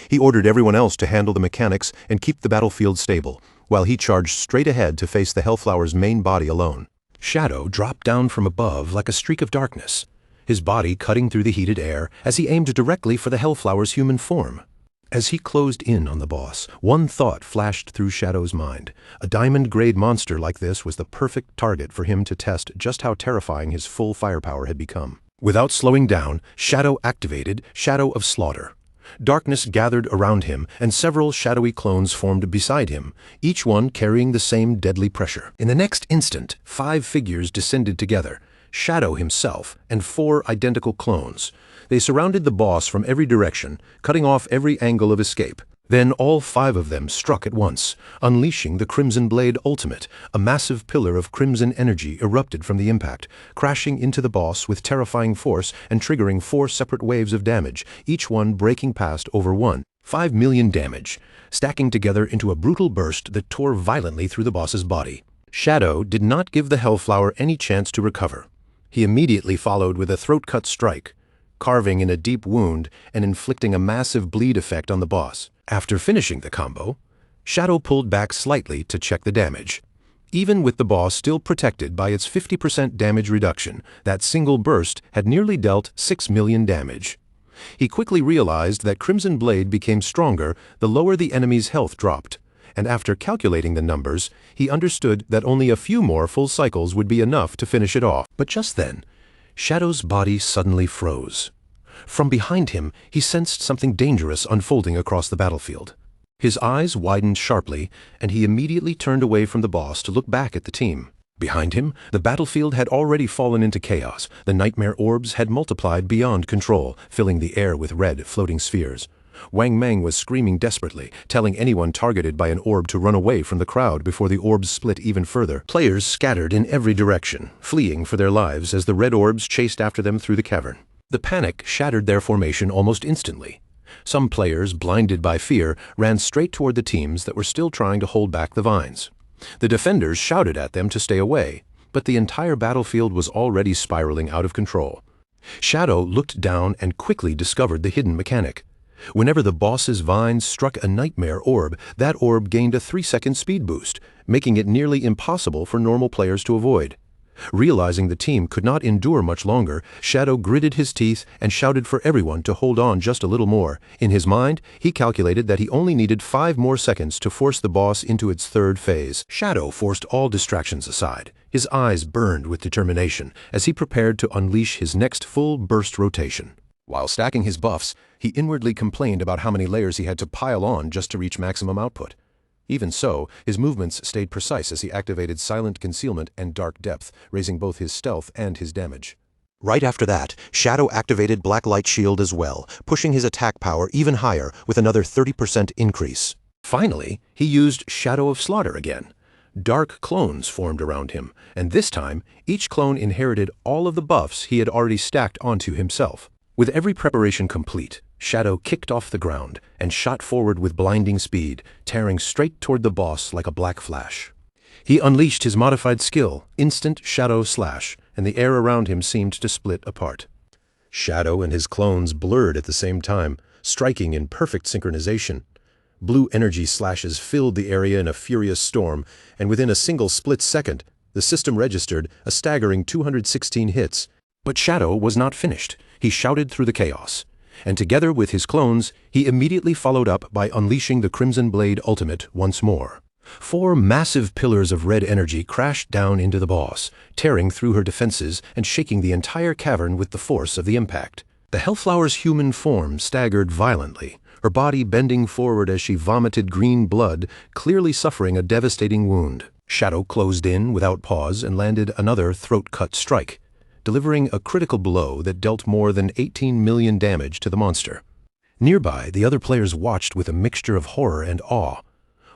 He ordered everyone else to handle the mechanics and keep the battlefield stable, while he charged straight ahead to face the Hellflower's main body alone. Shadow dropped down from above like a streak of darkness, his body cutting through the heated air as he aimed directly for the Hellflower's human form. As he closed in on the boss, one thought flashed through Shadow's mind. A diamond-grade monster like this was the perfect target for him to test just how terrifying his full firepower had become. Without slowing down, Shadow activated Shadow of Slaughter. Darkness gathered around him, and several shadowy clones formed beside him, each one carrying the same deadly pressure. In the next instant, 5 figures descended together, Shadow himself and 4 identical clones. They surrounded the boss from every direction, cutting off every angle of escape. Then all 5 of them struck at once, unleashing the Crimson Blade Ultimate. A massive pillar of crimson energy erupted from the impact, crashing into the boss with terrifying force and triggering 4 separate waves of damage, each one breaking past over 5 million damage, stacking together into a brutal burst that tore violently through the boss's body. Shadow did not give the Hellflower any chance to recover. He immediately followed with a throat-cut strike, carving in a deep wound and inflicting a massive bleed effect on the boss. After finishing the combo, Shadow pulled back slightly to check the damage. Even with the boss still protected by its 50% damage reduction, that single burst had nearly dealt 6 million damage. He quickly realized that Crimson Blade became stronger the lower the enemy's health dropped, and after calculating the numbers, he understood that only a few more full cycles would be enough to finish it off. But just then, Shadow's body suddenly froze. From behind him, he sensed something dangerous unfolding across the battlefield. His eyes widened sharply, and he immediately turned away from the boss to look back at the team. Behind him, the battlefield had already fallen into chaos. The nightmare orbs had multiplied beyond control, filling the air with red, floating spheres. Wang Mang was screaming desperately, telling anyone targeted by an orb to run away from the crowd before the orbs split even further. Players scattered in every direction, fleeing for their lives as the red orbs chased after them through the cavern. The panic shattered their formation almost instantly. Some players, blinded by fear, ran straight toward the teams that were still trying to hold back the vines. The defenders shouted at them to stay away, but the entire battlefield was already spiraling out of control. Shadow looked down and quickly discovered the hidden mechanic. Whenever the boss's vines struck a nightmare orb, that orb gained a 3-second speed boost, making it nearly impossible for normal players to avoid. Realizing the team could not endure much longer, Shadow gritted his teeth and shouted for everyone to hold on just a little more. In his mind, he calculated that he only needed 5 more seconds to force the boss into its third phase. Shadow forced all distractions aside. His eyes burned with determination as he prepared to unleash his next full burst rotation. While stacking his buffs, he inwardly complained about how many layers he had to pile on just to reach maximum output. Even so, his movements stayed precise as he activated Silent Concealment and Dark Depth, raising both his stealth and his damage. Right after that, Shadow activated Black Light Shield as well, pushing his attack power even higher with another 30% increase. Finally, he used Shadow of Slaughter again. Dark clones formed around him, and this time, each clone inherited all of the buffs he had already stacked onto himself. With every preparation complete, Shadow kicked off the ground and shot forward with blinding speed, tearing straight toward the boss like a black flash. He unleashed his modified skill, Instant Shadow Slash, and the air around him seemed to split apart. Shadow and his clones blurred at the same time, striking in perfect synchronization. Blue energy slashes filled the area in a furious storm, and within a single split second, the system registered a staggering 216 hits. But Shadow was not finished. He shouted through the chaos, and together with his clones, he immediately followed up by unleashing the Crimson Blade Ultimate once more. 4 massive pillars of red energy crashed down into the boss, tearing through her defenses and shaking the entire cavern with the force of the impact. The Hellflower's human form staggered violently, her body bending forward as she vomited green blood, clearly suffering a devastating wound. Shadow closed in without pause and landed another throat-cut strike, delivering a critical blow that dealt more than 18 million damage to the monster. Nearby, the other players watched with a mixture of horror and awe.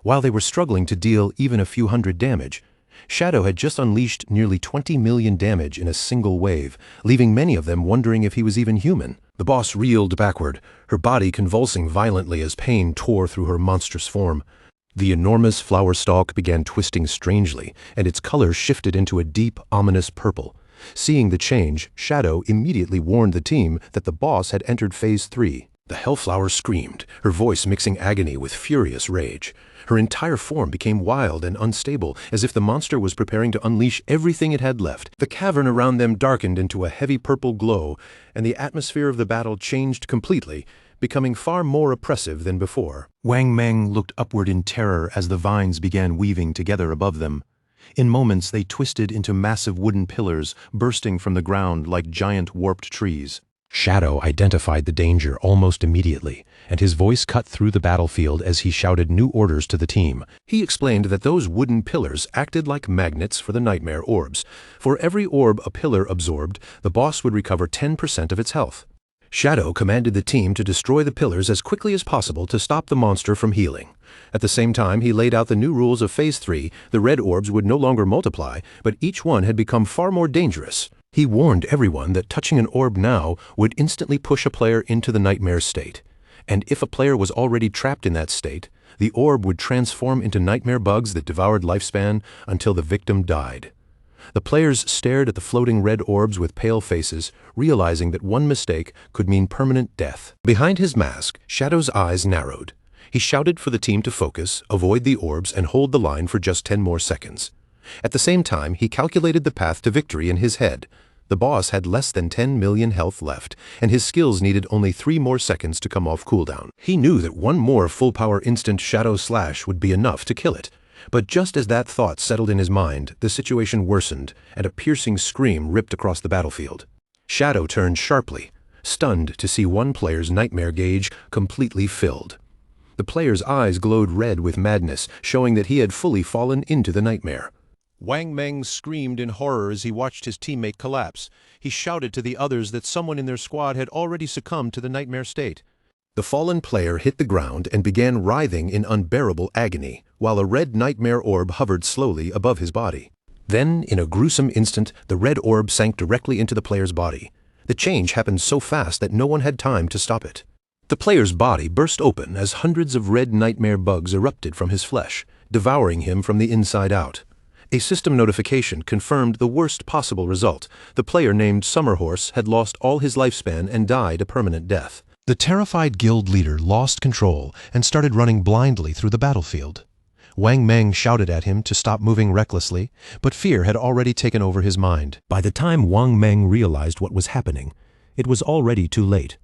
While they were struggling to deal even a few hundred damage, Shadow had just unleashed nearly 20 million damage in a single wave, leaving many of them wondering if he was even human. The boss reeled backward, her body convulsing violently as pain tore through her monstrous form. The enormous flower stalk began twisting strangely, and its color shifted into a deep, ominous purple. Seeing the change, Shadow immediately warned the team that the boss had entered Phase 3. The Hellflower screamed, her voice mixing agony with furious rage. Her entire form became wild and unstable, as if the monster was preparing to unleash everything it had left. The cavern around them darkened into a heavy purple glow, and the atmosphere of the battle changed completely, becoming far more oppressive than before. Wang Mang looked upward in terror as the vines began weaving together above them. In moments, they twisted into massive wooden pillars, bursting from the ground like giant warped trees. Shadow identified the danger almost immediately, and his voice cut through the battlefield as he shouted new orders to the team. He explained that those wooden pillars acted like magnets for the nightmare orbs. For every orb a pillar absorbed, the boss would recover 10% of its health. Shadow commanded the team to destroy the pillars as quickly as possible to stop the monster from healing. At the same time, he laid out the new rules of Phase 3. The red orbs would no longer multiply, but each one had become far more dangerous. He warned everyone that touching an orb now would instantly push a player into the nightmare state. And if a player was already trapped in that state, the orb would transform into nightmare bugs that devoured lifespan until the victim died. The players stared at the floating red orbs with pale faces, realizing that one mistake could mean permanent death. Behind his mask, Shadow's eyes narrowed. He shouted for the team to focus, avoid the orbs, and hold the line for just 10 more seconds. At the same time, he calculated the path to victory in his head. The boss had less than 10 million health left, and his skills needed only 3 more seconds to come off cooldown. He knew that one more full-power instant Shadow Slash would be enough to kill it. But just as that thought settled in his mind, the situation worsened, and a piercing scream ripped across the battlefield. Shadow turned sharply, stunned to see one player's nightmare gauge completely filled. The player's eyes glowed red with madness, showing that he had fully fallen into the nightmare. Wang Meng screamed in horror as he watched his teammate collapse. He shouted to the others that someone in their squad had already succumbed to the nightmare state. The fallen player hit the ground and began writhing in unbearable agony, while a red nightmare orb hovered slowly above his body. Then, in a gruesome instant, the red orb sank directly into the player's body. The change happened so fast that no one had time to stop it. The player's body burst open as hundreds of red nightmare bugs erupted from his flesh, devouring him from the inside out. A system notification confirmed the worst possible result. The player named Summerhorse had lost all his lifespan and died a permanent death. The terrified guild leader lost control and started running blindly through the battlefield. Wang Meng shouted at him to stop moving recklessly, but fear had already taken over his mind. By the time Wang Meng realized what was happening, it was already too late.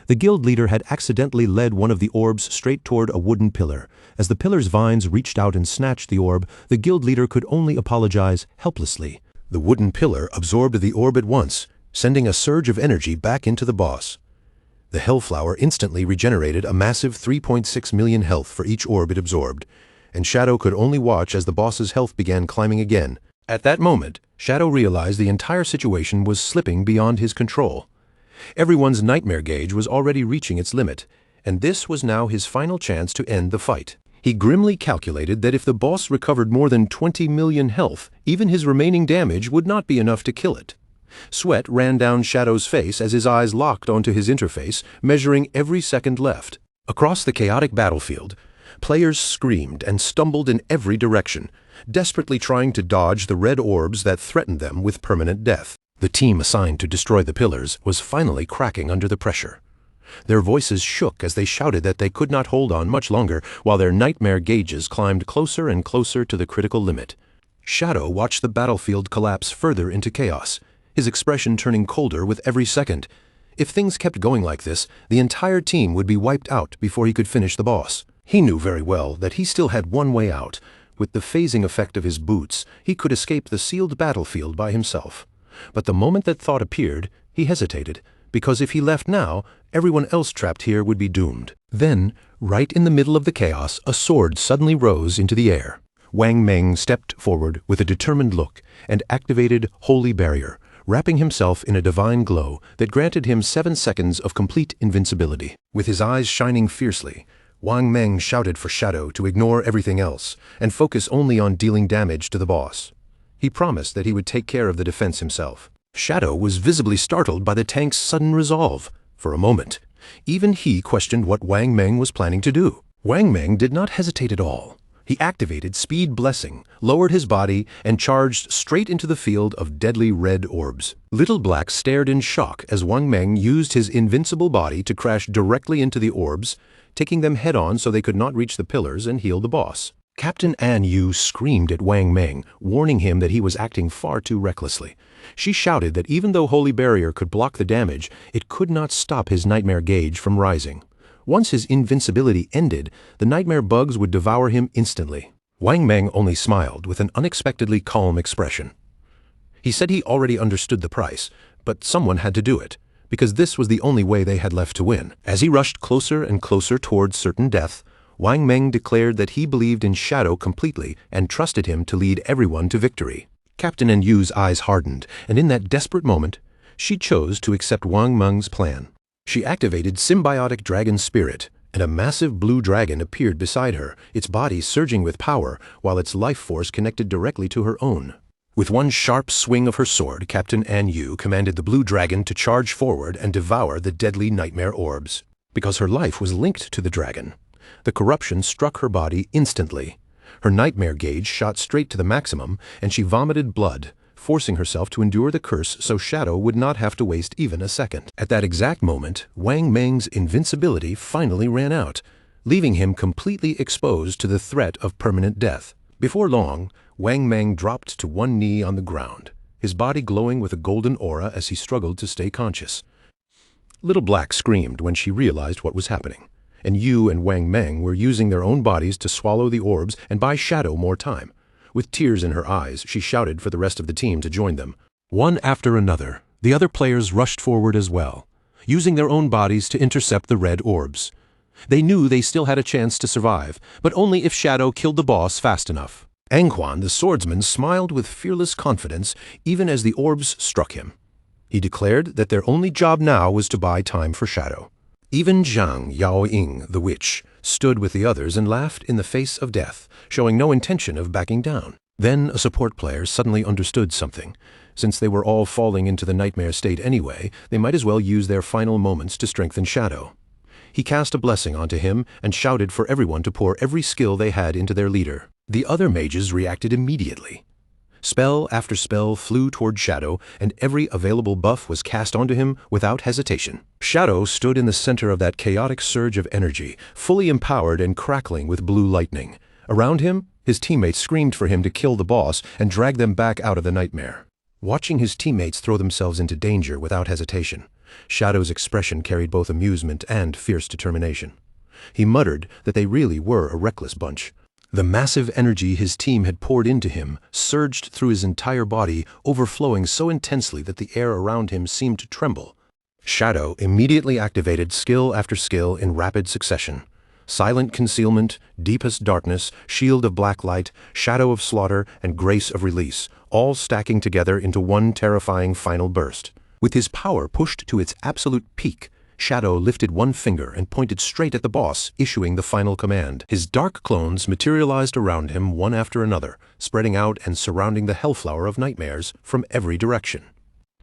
The guild leader had accidentally led one of the orbs straight toward a wooden pillar. As the pillar's vines reached out and snatched the orb, the guild leader could only apologize helplessly. The wooden pillar absorbed the orb at once, sending a surge of energy back into the boss. The Hellflower instantly regenerated a massive 3.6 million health for each orb it absorbed, and Shadow could only watch as the boss's health began climbing again. At that moment, Shadow realized the entire situation was slipping beyond his control. Everyone's nightmare gauge was already reaching its limit, and this was now his final chance to end the fight. He grimly calculated that if the boss recovered more than 20 million health, even his remaining damage would not be enough to kill it. Sweat ran down Shadow's face as his eyes locked onto his interface, measuring every second left. Across the chaotic battlefield, players screamed and stumbled in every direction, desperately trying to dodge the red orbs that threatened them with permanent death. The team assigned to destroy the pillars was finally cracking under the pressure. Their voices shook as they shouted that they could not hold on much longer while their nightmare gauges climbed closer and closer to the critical limit. Shadow watched the battlefield collapse further into chaos, his expression turning colder with every second. If things kept going like this, the entire team would be wiped out before he could finish the boss. He knew very well that he still had one way out. With the phasing effect of his boots, he could escape the sealed battlefield by himself. But the moment that thought appeared, he hesitated, because if he left now, everyone else trapped here would be doomed. Then, right in the middle of the chaos, a sword suddenly rose into the air. Wang Meng stepped forward with a determined look and activated Holy Barrier, wrapping himself in a divine glow that granted him 7 seconds of complete invincibility. With his eyes shining fiercely, Wang Meng shouted for Shadow to ignore everything else and focus only on dealing damage to the boss. He promised that he would take care of the defense himself. Shadow was visibly startled by the tank's sudden resolve. For a moment, even he questioned what Wang Meng was planning to do. Wang Meng did not hesitate at all. He activated Speed Blessing, lowered his body, and charged straight into the field of deadly red orbs. Little Black stared in shock as Wang Meng used his invincible body to crash directly into the orbs, taking them head-on so they could not reach the pillars and heal the boss. Captain An Yu screamed at Wang Meng, warning him that he was acting far too recklessly. She shouted that even though Holy Barrier could block the damage, it could not stop his nightmare gauge from rising. Once his invincibility ended, the nightmare bugs would devour him instantly. Wang Meng only smiled with an unexpectedly calm expression. He said he already understood the price, but someone had to do it, because this was the only way they had left to win. As he rushed closer and closer towards certain death, Wang Meng declared that he believed in Shadow completely and trusted him to lead everyone to victory. Captain An Yu's eyes hardened, and in that desperate moment, she chose to accept Wang Meng's plan. She activated Symbiotic Dragon Spirit, and a massive blue dragon appeared beside her, its body surging with power, while its life force connected directly to her own. With one sharp swing of her sword, Captain An Yu commanded the blue dragon to charge forward and devour the deadly nightmare orbs. Because her life was linked to the dragon, the corruption struck her body instantly. Her nightmare gauge shot straight to the maximum, and she vomited blood, forcing herself to endure the curse so Shadow would not have to waste even a second. At that exact moment, Wang Meng's invincibility finally ran out, leaving him completely exposed to the threat of permanent death. Before long, Wang Meng dropped to one knee on the ground. his body glowing with a golden aura as he struggled to stay conscious. Little Black screamed when she realized what was happening, and Yu and Wang Meng were using their own bodies to swallow the orbs and buy Shadow more time. With tears in her eyes, she shouted for the rest of the team to join them. One after another, the other players rushed forward as well, using their own bodies to intercept the red orbs. They knew they still had a chance to survive, but only if Shadow killed the boss fast enough. Anquan, the swordsman, smiled with fearless confidence even as the orbs struck him. He declared that their only job now was to buy time for Shadow. Even Zhang Yaoying, the witch, stood with the others and laughed in the face of death, showing no intention of backing down. Then a support player suddenly understood something. Since they were all falling into the nightmare state anyway, they might as well use their final moments to strengthen Shadow. He cast a blessing onto him and shouted for everyone to pour every skill they had into their leader. The other mages reacted immediately. Spell after spell flew toward Shadow, and every available buff was cast onto him without hesitation. Shadow stood in the center of that chaotic surge of energy, fully empowered and crackling with blue lightning. Around him, his teammates screamed for him to kill the boss and drag them back out of the nightmare. Watching his teammates throw themselves into danger without hesitation, Shadow's expression carried both amusement and fierce determination. He muttered that they really were a reckless bunch. The massive energy his team had poured into him surged through his entire body, overflowing so intensely that the air around him seemed to tremble. Shadow immediately activated skill after skill in rapid succession. Silent Concealment, Deepest Darkness, Shield of Black Light, Shadow of Slaughter, and Grace of Release, all stacking together into one terrifying final burst. With his power pushed to its absolute peak, Shadow lifted one finger and pointed straight at the boss, issuing the final command. His dark clones materialized around him one after another, spreading out and surrounding the Hellflower of Nightmares from every direction.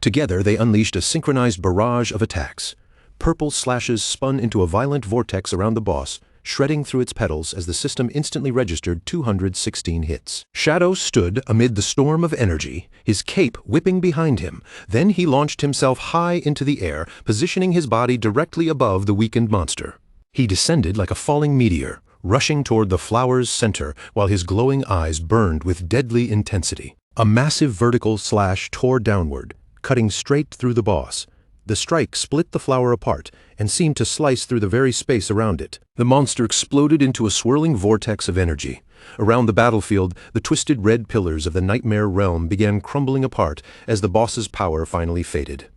Together they unleashed a synchronized barrage of attacks. Purple slashes spun into a violent vortex around the boss, shredding through its petals as the system instantly registered 216 hits. Shadow stood amid the storm of energy, his cape whipping behind him. Then he launched himself high into the air, positioning his body directly above the weakened monster. He descended like a falling meteor, rushing toward the flower's center while his glowing eyes burned with deadly intensity. A massive vertical slash tore downward, cutting straight through the boss. The strike split the flower apart and seemed to slice through the very space around it. The monster exploded into a swirling vortex of energy. Around the battlefield, the twisted red pillars of the nightmare realm began crumbling apart as the boss's power finally faded.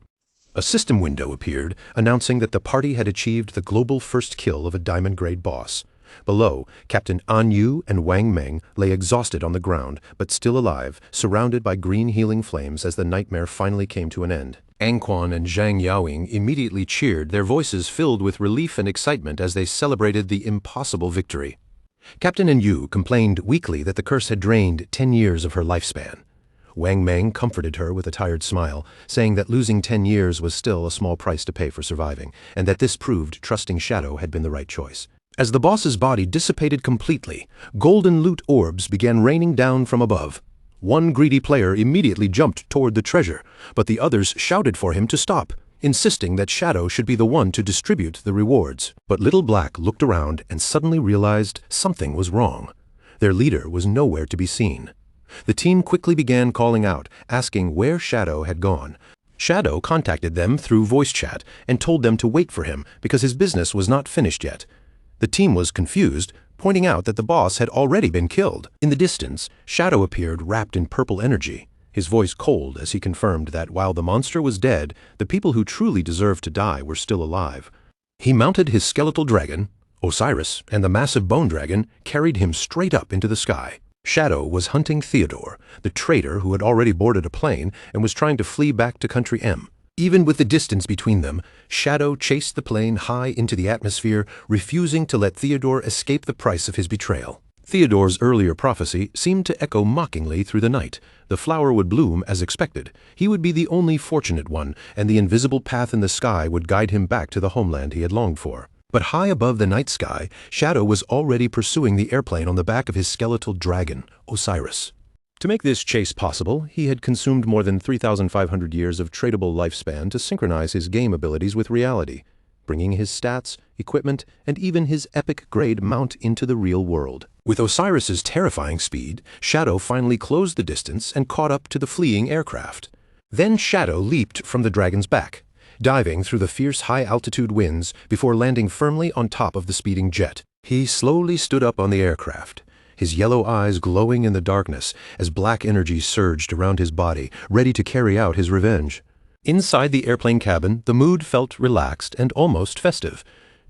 A system window appeared, announcing that the party had achieved the global first kill of a diamond-grade boss. Below, Captain An Yu and Wang Meng lay exhausted on the ground, but still alive, surrounded by green healing flames as the nightmare finally came to an end. Anquan and Zhang Yaoying immediately cheered, their voices filled with relief and excitement as they celebrated the impossible victory. Captain An Yu complained weakly that the curse had drained 10 years of her lifespan. Wang Meng comforted her with a tired smile, saying that losing 10 years was still a small price to pay for surviving, and that this proved trusting Shadow had been the right choice. As the boss's body dissipated completely, golden loot orbs began raining down from above. One greedy player immediately jumped toward the treasure, but the others shouted for him to stop, insisting that Shadow should be the one to distribute the rewards. But Little Black looked around and suddenly realized something was wrong. Their leader was nowhere to be seen. The team quickly began calling out, asking where Shadow had gone. Shadow contacted them through voice chat and told them to wait for him because his business was not finished yet. The team was confused, pointing out that the boss had already been killed. In the distance, Shadow appeared wrapped in purple energy, his voice cold as he confirmed that while the monster was dead, the people who truly deserved to die were still alive. He mounted his skeletal dragon, Osiris, and the massive bone dragon carried him straight up into the sky. Shadow was hunting Theodore, the traitor who had already boarded a plane and was trying to flee back to Country M. Even with the distance between them, Shadow chased the plane high into the atmosphere, refusing to let Theodore escape the price of his betrayal. Theodore's earlier prophecy seemed to echo mockingly through the night. The flower would bloom as expected. He would be the only fortunate one, and the invisible path in the sky would guide him back to the homeland he had longed for. But high above the night sky, Shadow was already pursuing the airplane on the back of his skeletal dragon, Osiris. To make this chase possible, he had consumed more than 3,500 years of tradable lifespan to synchronize his game abilities with reality, bringing his stats, equipment, and even his epic-grade mount into the real world. With Osiris's terrifying speed, Shadow finally closed the distance and caught up to the fleeing aircraft. Then Shadow leaped from the dragon's back, diving through the fierce high-altitude winds before landing firmly on top of the speeding jet. He slowly stood up on the aircraft, his yellow eyes glowing in the darkness as black energy surged around his body, ready to carry out his revenge. Inside the airplane cabin, the mood felt relaxed and almost festive.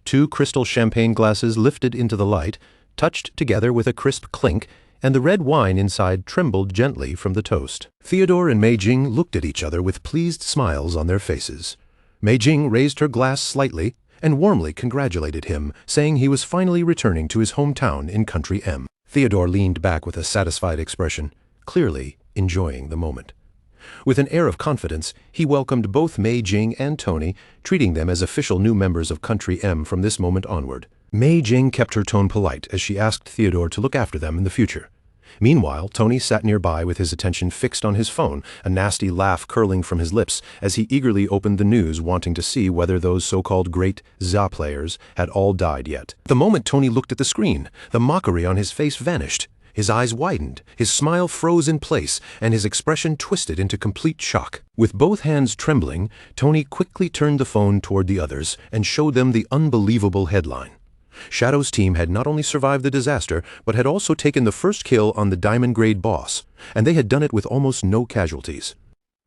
2 crystal champagne glasses lifted into the light, touched together with a crisp clink, and the red wine inside trembled gently from the toast. Theodore and Mei Jing looked at each other with pleased smiles on their faces. Mei Jing raised her glass slightly and warmly congratulated him, saying he was finally returning to his hometown in Country M. Theodore leaned back with a satisfied expression, clearly enjoying the moment. With an air of confidence, he welcomed both Mei Jing and Tony, treating them as official new members of Country M from this moment onward. Mei Jing kept her tone polite as she asked Theodore to look after them in the future. Meanwhile, Tony sat nearby with his attention fixed on his phone, a nasty laugh curling from his lips as he eagerly opened the news, wanting to see whether those so-called great ZA players had all died yet. The moment Tony looked at the screen, the mockery on his face vanished. His eyes widened, his smile froze in place, and his expression twisted into complete shock. With both hands trembling, Tony quickly turned the phone toward the others and showed them the unbelievable headline. Shadow's team had not only survived the disaster, but had also taken the first kill on the Diamond Grade boss, and they had done it with almost no casualties.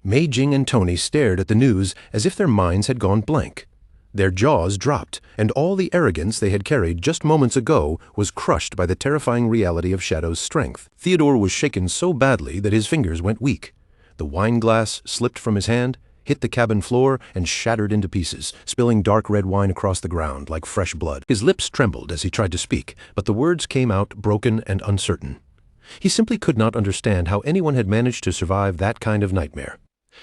Mei Jing and Tony stared at the news as if their minds had gone blank. Their jaws dropped, and all the arrogance they had carried just moments ago was crushed by the terrifying reality of Shadow's strength. Theodore was shaken so badly that his fingers went weak. The wine glass slipped from his hand, hit the cabin floor, and shattered into pieces, spilling dark red wine across the ground like fresh blood. His lips trembled as he tried to speak, but the words came out broken and uncertain. He simply could not understand how anyone had managed to survive that kind of nightmare.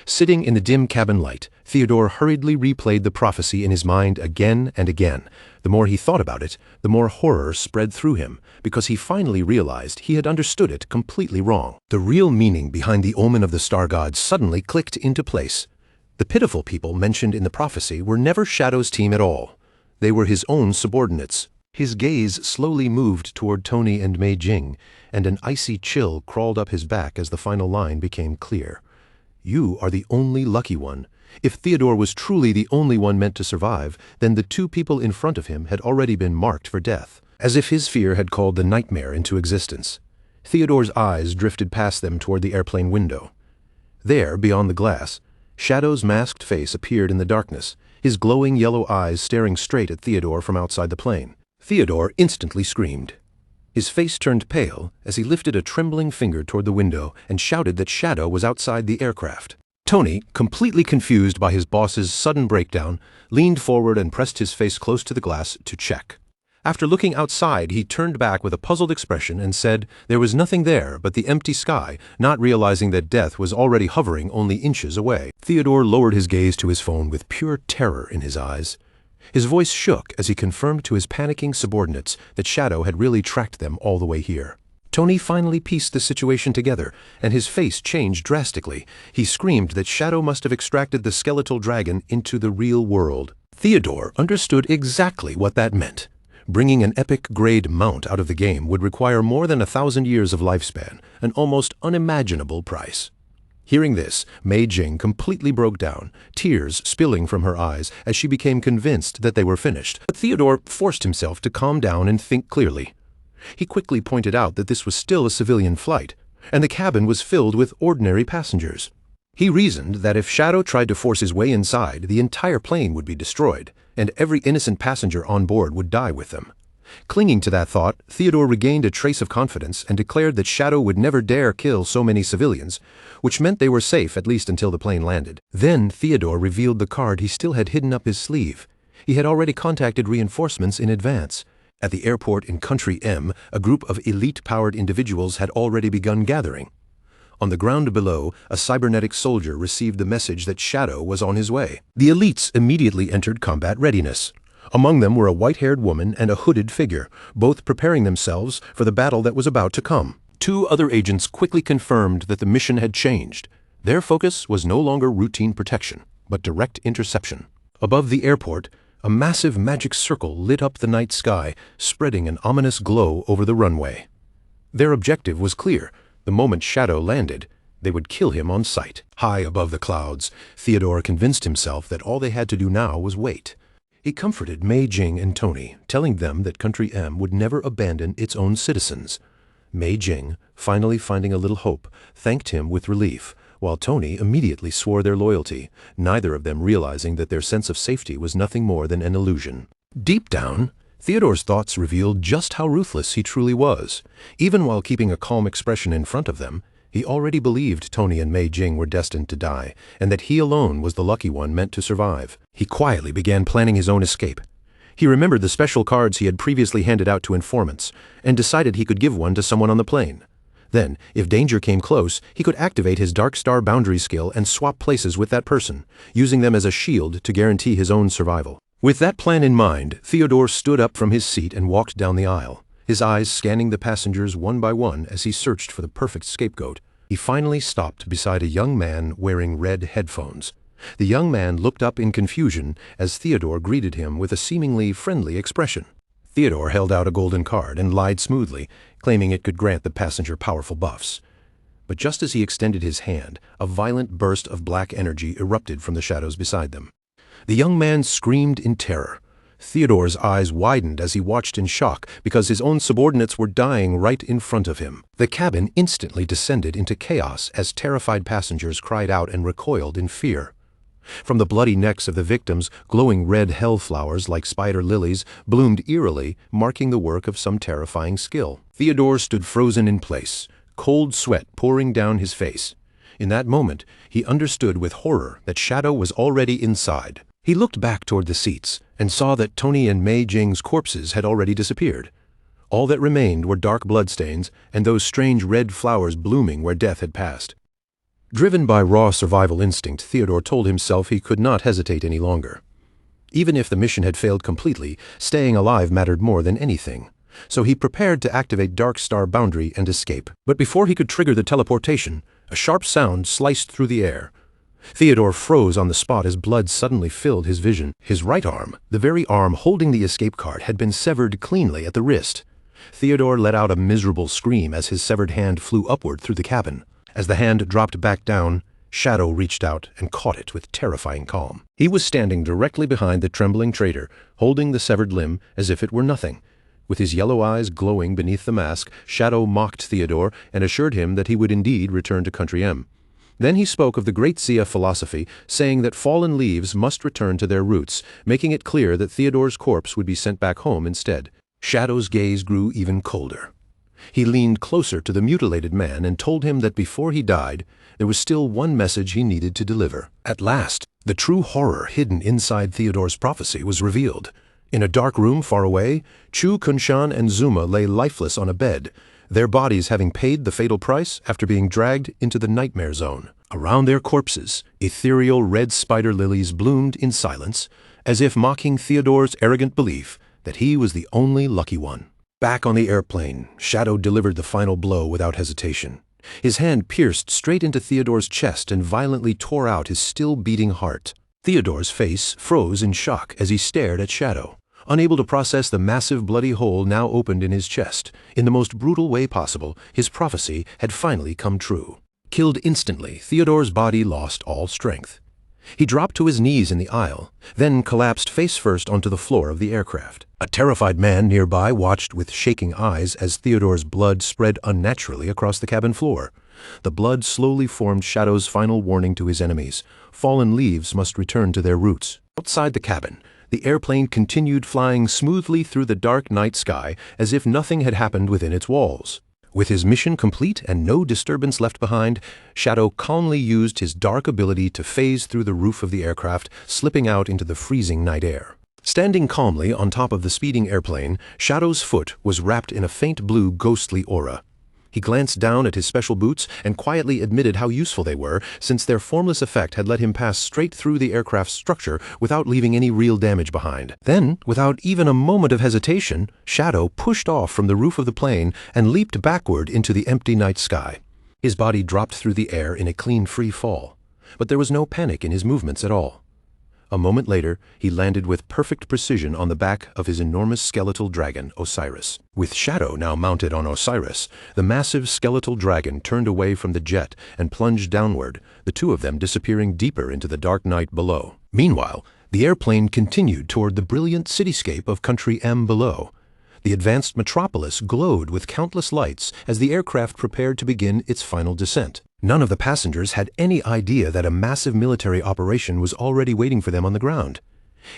Sitting in the dim cabin light, Theodore hurriedly replayed the prophecy in his mind again and again. The more he thought about it, the more horror spread through him, because he finally realized he had understood it completely wrong. The real meaning behind the omen of the star god suddenly clicked into place. The pitiful people mentioned in the prophecy were never Shadow's team at all. They were his own subordinates. His gaze slowly moved toward Tony and Mei Jing, and an icy chill crawled up his back as the final line became clear. You are the only lucky one. If Theodore was truly the only one meant to survive, then the 2 people in front of him had already been marked for death, as if his fear had called the nightmare into existence. Theodore's eyes drifted past them toward the airplane window. There, beyond the glass, Shadow's masked face appeared in the darkness, his glowing yellow eyes staring straight at Theodore from outside the plane. Theodore instantly screamed. His face turned pale as he lifted a trembling finger toward the window and shouted that Shadow was outside the aircraft. Tony, completely confused by his boss's sudden breakdown, leaned forward and pressed his face close to the glass to check. After looking outside, he turned back with a puzzled expression and said there was nothing there but the empty sky, not realizing that death was already hovering only inches away. Theodore lowered his gaze to his phone with pure terror in his eyes. His voice shook as he confirmed to his panicking subordinates that Shadow had really tracked them all the way here. Tony finally pieced the situation together, and his face changed drastically. He screamed that Shadow must have extracted the skeletal dragon into the real world. Theodore understood exactly what that meant. Bringing an epic-grade mount out of the game would require more than 1,000 years of lifespan, an almost unimaginable price. Hearing this, Mei Jing completely broke down, tears spilling from her eyes as she became convinced that they were finished. But Theodore forced himself to calm down and think clearly. He quickly pointed out that this was still a civilian flight, and the cabin was filled with ordinary passengers. He reasoned that if Shadow tried to force his way inside, the entire plane would be destroyed, and every innocent passenger on board would die with them. Clinging to that thought, Theodore regained a trace of confidence and declared that Shadow would never dare kill so many civilians, which meant they were safe at least until the plane landed. Then Theodore revealed the card he still had hidden up his sleeve. He had already contacted reinforcements in advance. At the airport in Country M, a group of elite-powered individuals had already begun gathering. On the ground below, a cybernetic soldier received the message that Shadow was on his way. The elites immediately entered combat readiness. Among them were a white-haired woman and a hooded figure, both preparing themselves for the battle that was about to come. 2 other agents quickly confirmed that the mission had changed. Their focus was no longer routine protection, but direct interception. Above the airport, a massive magic circle lit up the night sky, spreading an ominous glow over the runway. Their objective was clear. The moment Shadow landed, they would kill him on sight. High above the clouds, Theodore convinced himself that all they had to do now was wait. He comforted Mei Jing and Tony, telling them that Country M would never abandon its own citizens. Mei Jing, finally finding a little hope, thanked him with relief, while Tony immediately swore their loyalty, neither of them realizing that their sense of safety was nothing more than an illusion. Deep down, Theodore's thoughts revealed just how ruthless he truly was. Even while keeping a calm expression in front of them, he already believed Tony and Mei Jing were destined to die, and that he alone was the lucky one meant to survive. He quietly began planning his own escape. He remembered the special cards he had previously handed out to informants, and decided he could give one to someone on the plane. Then, if danger came close, he could activate his Dark Star boundary skill and swap places with that person, using them as a shield to guarantee his own survival. With that plan in mind, Theodore stood up from his seat and walked down the aisle, his eyes scanning the passengers one by one as he searched for the perfect scapegoat. He finally stopped beside a young man wearing red headphones. The young man looked up in confusion as Theodore greeted him with a seemingly friendly expression. Theodore held out a golden card and lied smoothly, claiming it could grant the passenger powerful buffs. But just as he extended his hand, a violent burst of black energy erupted from the shadows beside them. The young man screamed in terror. Theodore's eyes widened as he watched in shock because his own subordinates were dying right in front of him. The cabin instantly descended into chaos as terrified passengers cried out and recoiled in fear. From the bloody necks of the victims, glowing red hellflowers like spider lilies bloomed eerily, marking the work of some terrifying skill. Theodore stood frozen in place, cold sweat pouring down his face. In that moment, he understood with horror that Shadow was already inside. He looked back toward the seats and saw that Tony and Mei Jing's corpses had already disappeared. All that remained were dark bloodstains and those strange red flowers blooming where death had passed. Driven by raw survival instinct, Theodore told himself he could not hesitate any longer. Even if the mission had failed completely, staying alive mattered more than anything. So he prepared to activate Dark Star Boundary and escape. But before he could trigger the teleportation, a sharp sound sliced through the air. Theodore froze on the spot as blood suddenly filled his vision. His right arm, the very arm holding the escape card, had been severed cleanly at the wrist. Theodore let out a miserable scream as his severed hand flew upward through the cabin. As the hand dropped back down, Shadow reached out and caught it with terrifying calm. He was standing directly behind the trembling traitor, holding the severed limb as if it were nothing. With his yellow eyes glowing beneath the mask, Shadow mocked Theodore and assured him that he would indeed return to Country M. Then he spoke of the great Zia philosophy, saying that fallen leaves must return to their roots, making it clear that Theodore's corpse would be sent back home instead. Shadow's gaze grew even colder. He leaned closer to the mutilated man and told him that before he died, there was still one message he needed to deliver. At last, the true horror hidden inside Theodore's prophecy was revealed. In a dark room far away, Chu, Kunshan, and Zuma lay lifeless on a bed, their bodies having paid the fatal price after being dragged into the nightmare zone. Around their corpses, ethereal red spider lilies bloomed in silence, as if mocking Theodore's arrogant belief that he was the only lucky one. Back on the airplane, Shadow delivered the final blow without hesitation. His hand pierced straight into Theodore's chest and violently tore out his still-beating heart. Theodore's face froze in shock as he stared at Shadow. Unable to process the massive bloody hole now opened in his chest, in the most brutal way possible, his prophecy had finally come true. Killed instantly, Theodore's body lost all strength. He dropped to his knees in the aisle, then collapsed face first onto the floor of the aircraft. A terrified man nearby watched with shaking eyes as Theodore's blood spread unnaturally across the cabin floor. The blood slowly formed Shadow's final warning to his enemies. Fallen leaves must return to their roots. Outside the cabin, the airplane continued flying smoothly through the dark night sky as if nothing had happened within its walls. With his mission complete and no disturbance left behind, Shadow calmly used his dark ability to phase through the roof of the aircraft, slipping out into the freezing night air. Standing calmly on top of the speeding airplane, Shadow's foot was wrapped in a faint blue ghostly aura. He glanced down at his special boots and quietly admitted how useful they were, since their formless effect had let him pass straight through the aircraft's structure without leaving any real damage behind. Then, without even a moment of hesitation, Shadow pushed off from the roof of the plane and leaped backward into the empty night sky. His body dropped through the air in a clean free fall, but there was no panic in his movements at all. A moment later, he landed with perfect precision on the back of his enormous skeletal dragon, Osiris. With Shadow now mounted on Osiris, the massive skeletal dragon turned away from the jet and plunged downward, the two of them disappearing deeper into the dark night below. Meanwhile, the airplane continued toward the brilliant cityscape of Country M below. The advanced metropolis glowed with countless lights as the aircraft prepared to begin its final descent. None of the passengers had any idea that a massive military operation was already waiting for them on the ground.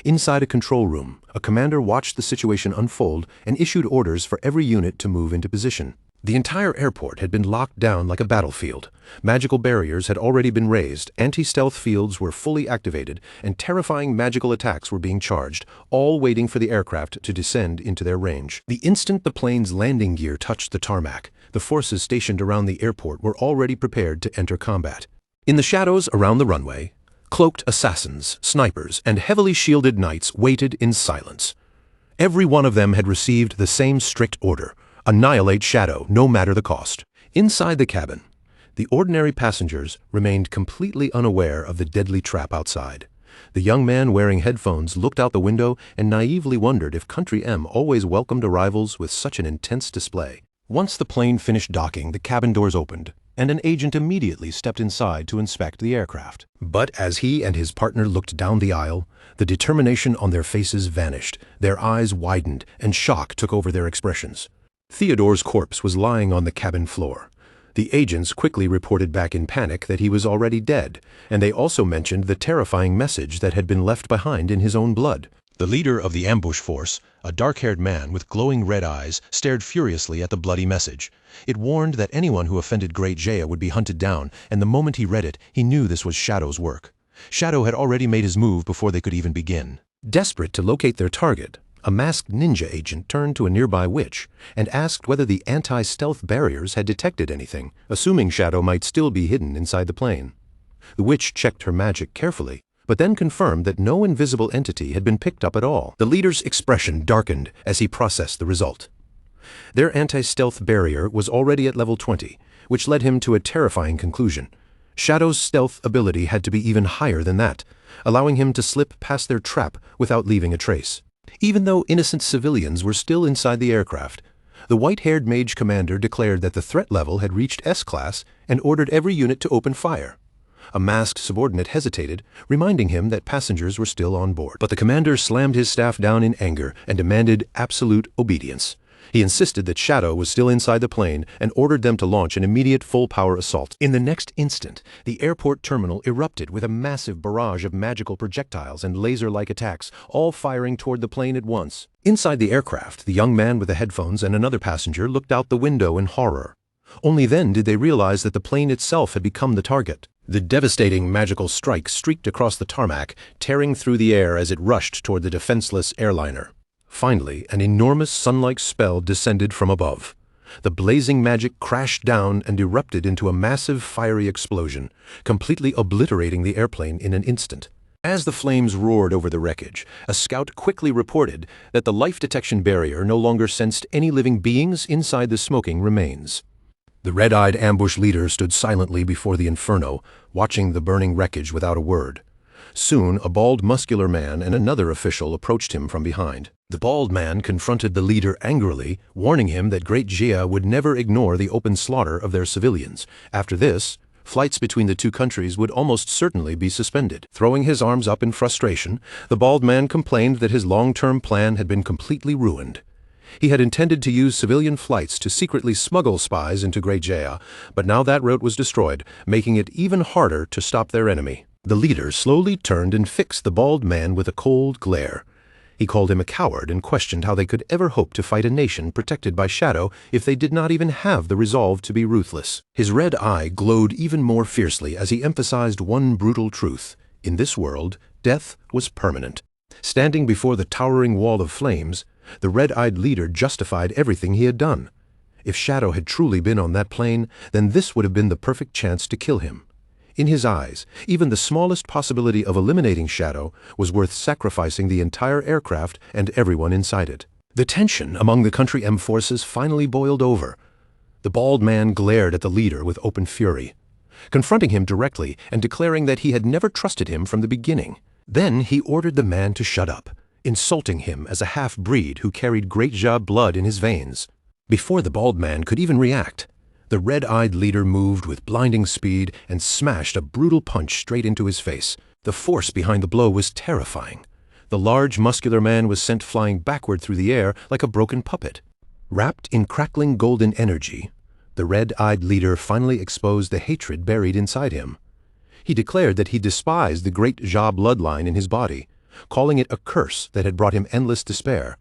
Inside a control room, a commander watched the situation unfold and issued orders for every unit to move into position. The entire airport had been locked down like a battlefield. Magical barriers had already been raised, anti-stealth fields were fully activated, and terrifying magical attacks were being charged, all waiting for the aircraft to descend into their range. The instant the plane's landing gear touched the tarmac, the forces stationed around the airport were already prepared to enter combat. In the shadows around the runway, cloaked assassins, snipers, and heavily shielded knights waited in silence. Every one of them had received the same strict order: annihilate Shadow, no matter the cost. Inside the cabin, the ordinary passengers remained completely unaware of the deadly trap outside. The young man wearing headphones looked out the window and naively wondered if Country M always welcomed arrivals with such an intense display. Once the plane finished docking, the cabin doors opened, and an agent immediately stepped inside to inspect the aircraft. But as he and his partner looked down the aisle, the determination on their faces vanished, their eyes widened, and shock took over their expressions. Theodore's corpse was lying on the cabin floor. The agents quickly reported back in panic that he was already dead, and they also mentioned the terrifying message that had been left behind in his own blood. The leader of the ambush force, a dark-haired man with glowing red eyes, stared furiously at the bloody message. It warned that anyone who offended Great Jaya would be hunted down, and the moment he read it, he knew this was Shadow's work. Shadow had already made his move before they could even begin. Desperate to locate their target, a masked ninja agent turned to a nearby witch and asked whether the anti-stealth barriers had detected anything, assuming Shadow might still be hidden inside the plane. The witch checked her magic carefully, but then confirmed that no invisible entity had been picked up at all. The leader's expression darkened as he processed the result. Their anti-stealth barrier was already at level 20, which led him to a terrifying conclusion. Shadow's stealth ability had to be even higher than that, allowing him to slip past their trap without leaving a trace. Even though innocent civilians were still inside the aircraft, the white-haired mage commander declared that the threat level had reached S-class and ordered every unit to open fire. A masked subordinate hesitated, reminding him that passengers were still on board. But the commander slammed his staff down in anger and demanded absolute obedience. He insisted that Shadow was still inside the plane and ordered them to launch an immediate full-power assault. In the next instant, the airport terminal erupted with a massive barrage of magical projectiles and laser-like attacks, all firing toward the plane at once. Inside the aircraft, the young man with the headphones and another passenger looked out the window in horror. Only then did they realize that the plane itself had become the target. The devastating magical strike streaked across the tarmac, tearing through the air as it rushed toward the defenseless airliner. Finally, an enormous sun-like spell descended from above. The blazing magic crashed down and erupted into a massive fiery explosion, completely obliterating the airplane in an instant. As the flames roared over the wreckage, a scout quickly reported that the life detection barrier no longer sensed any living beings inside the smoking remains. The red-eyed ambush leader stood silently before the inferno, watching the burning wreckage without a word. Soon, a bald, muscular man and another official approached him from behind. The bald man confronted the leader angrily, warning him that Great Jia would never ignore the open slaughter of their civilians. After this, flights between the two countries would almost certainly be suspended. Throwing his arms up in frustration, the bald man complained that his long-term plan had been completely ruined. He had intended to use civilian flights to secretly smuggle spies into Great Jaya, but now that route was destroyed, making it even harder to stop their enemy. The leader slowly turned and fixed the bald man with a cold glare. He called him a coward and questioned how they could ever hope to fight a nation protected by Shadow if they did not even have the resolve to be ruthless. His red eye glowed even more fiercely as he emphasized one brutal truth. In this world, death was permanent. Standing before the towering wall of flames, the red-eyed leader justified everything he had done. If Shadow had truly been on that plane, then this would have been the perfect chance to kill him. In his eyes, even the smallest possibility of eliminating Shadow was worth sacrificing the entire aircraft and everyone inside it. The tension among the Country M forces finally boiled over. The bald man glared at the leader with open fury, confronting him directly and declaring that he had never trusted him from the beginning. Then he ordered the man to shut up, insulting him as a half-breed who carried Great Ja blood in his veins. Before the bald man could even react, the red-eyed leader moved with blinding speed and smashed a brutal punch straight into his face. The force behind the blow was terrifying. The large, muscular man was sent flying backward through the air like a broken puppet. Wrapped in crackling golden energy, the red-eyed leader finally exposed the hatred buried inside him. He declared that he despised the Great Ja bloodline in his body, calling it a curse that had brought him endless despair.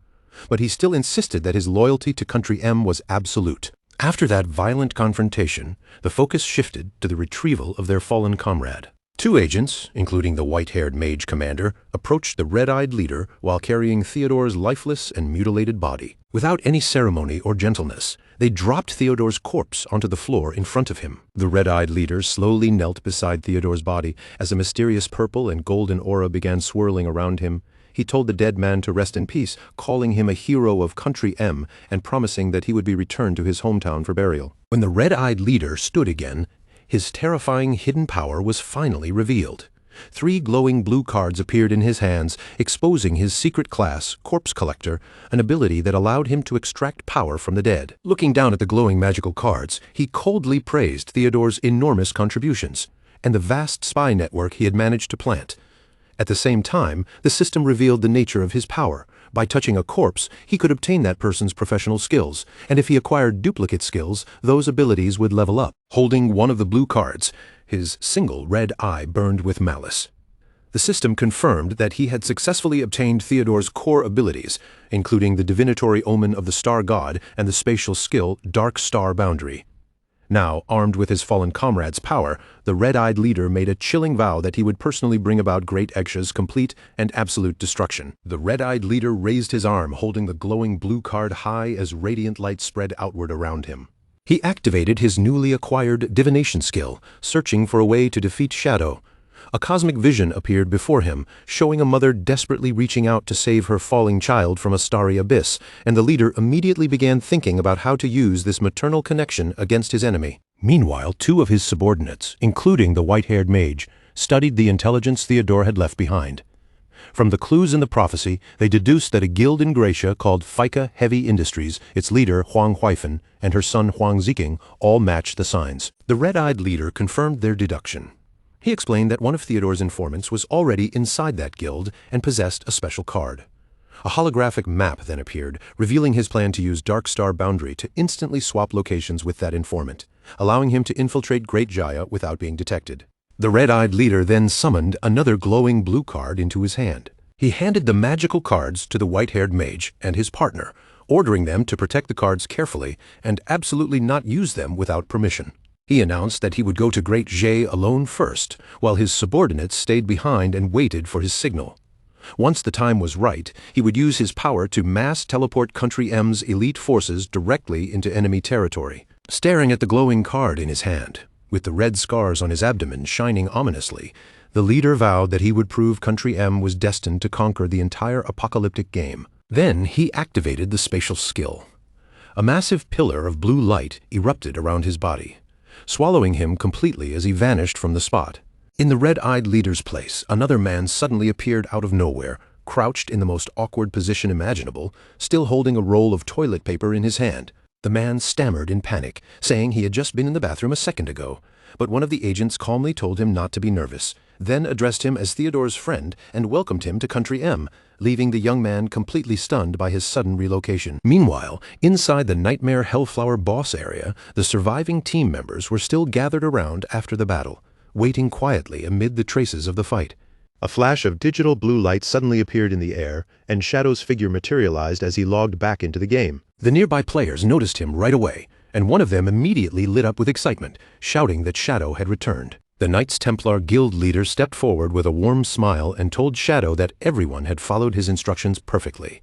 But he still insisted that his loyalty to Country M was absolute. After that violent confrontation, the focus shifted to the retrieval of their fallen comrade. Two agents, including the white-haired mage commander, approached the red-eyed leader while carrying Theodore's lifeless and mutilated body. Without any ceremony or gentleness, they dropped Theodore's corpse onto the floor in front of him. The red-eyed leader slowly knelt beside Theodore's body as a mysterious purple and golden aura began swirling around him. He told the dead man to rest in peace, calling him a hero of Country M and promising that he would be returned to his hometown for burial. When the red-eyed leader stood again, his terrifying hidden power was finally revealed. 3 glowing blue cards appeared in his hands, exposing his secret class, Corpse Collector, an ability that allowed him to extract power from the dead. Looking down at the glowing magical cards, he coldly praised Theodore's enormous contributions and the vast spy network he had managed to plant. At the same time, the system revealed the nature of his power. By touching a corpse, he could obtain that person's professional skills, and if he acquired duplicate skills, those abilities would level up. Holding one of the blue cards, his single red eye burned with malice. The system confirmed that he had successfully obtained Theodore's core abilities, including the divinatory omen of the star god and the spatial skill Dark Star Boundary. Now, armed with his fallen comrade's power, the red-eyed leader made a chilling vow that he would personally bring about Great Exa's complete and absolute destruction. The red-eyed leader raised his arm, holding the glowing blue card high as radiant light spread outward around him. He activated his newly acquired divination skill, searching for a way to defeat Shadow. A cosmic vision appeared before him, showing a mother desperately reaching out to save her falling child from a starry abyss, and the leader immediately began thinking about how to use this maternal connection against his enemy. Meanwhile, 2 of his subordinates, including the white-haired mage, studied the intelligence Theodore had left behind. From the clues in the prophecy, they deduced that a guild in Gracia called FICA Heavy Industries, its leader Huang Huifan, and her son Huang Ziking all matched the signs. The red-eyed leader confirmed their deduction. He explained that one of Theodore's informants was already inside that guild and possessed a special card. A holographic map then appeared, revealing his plan to use Dark Star Boundary to instantly swap locations with that informant, allowing him to infiltrate Great Jaya without being detected. The red-eyed leader then summoned another glowing blue card into his hand. He handed the magical cards to the white-haired mage and his partner, ordering them to protect the cards carefully and absolutely not use them without permission. He announced that he would go to Great Jay alone first, while his subordinates stayed behind and waited for his signal. Once the time was right, he would use his power to mass teleport Country M's elite forces directly into enemy territory. Staring at the glowing card in his hand, with the red scars on his abdomen shining ominously, the leader vowed that he would prove Country M was destined to conquer the entire apocalyptic game. Then he activated the spatial skill. A massive pillar of blue light erupted around his body, swallowing him completely as he vanished from the spot. In the red-eyed leader's place, another man suddenly appeared out of nowhere, crouched in the most awkward position imaginable, still holding a roll of toilet paper in his hand. The man stammered in panic, saying he had just been in the bathroom a second ago, but one of the agents calmly told him not to be nervous, then addressed him as Theodore's friend and welcomed him to Country M, leaving the young man completely stunned by his sudden relocation. Meanwhile, inside the Nightmare Hellflower boss area, the surviving team members were still gathered around after the battle, waiting quietly amid the traces of the fight. A flash of digital blue light suddenly appeared in the air, and Shadow's figure materialized as he logged back into the game. The nearby players noticed him right away, and one of them immediately lit up with excitement, shouting that Shadow had returned. The Knights Templar guild leader stepped forward with a warm smile and told Shadow that everyone had followed his instructions perfectly.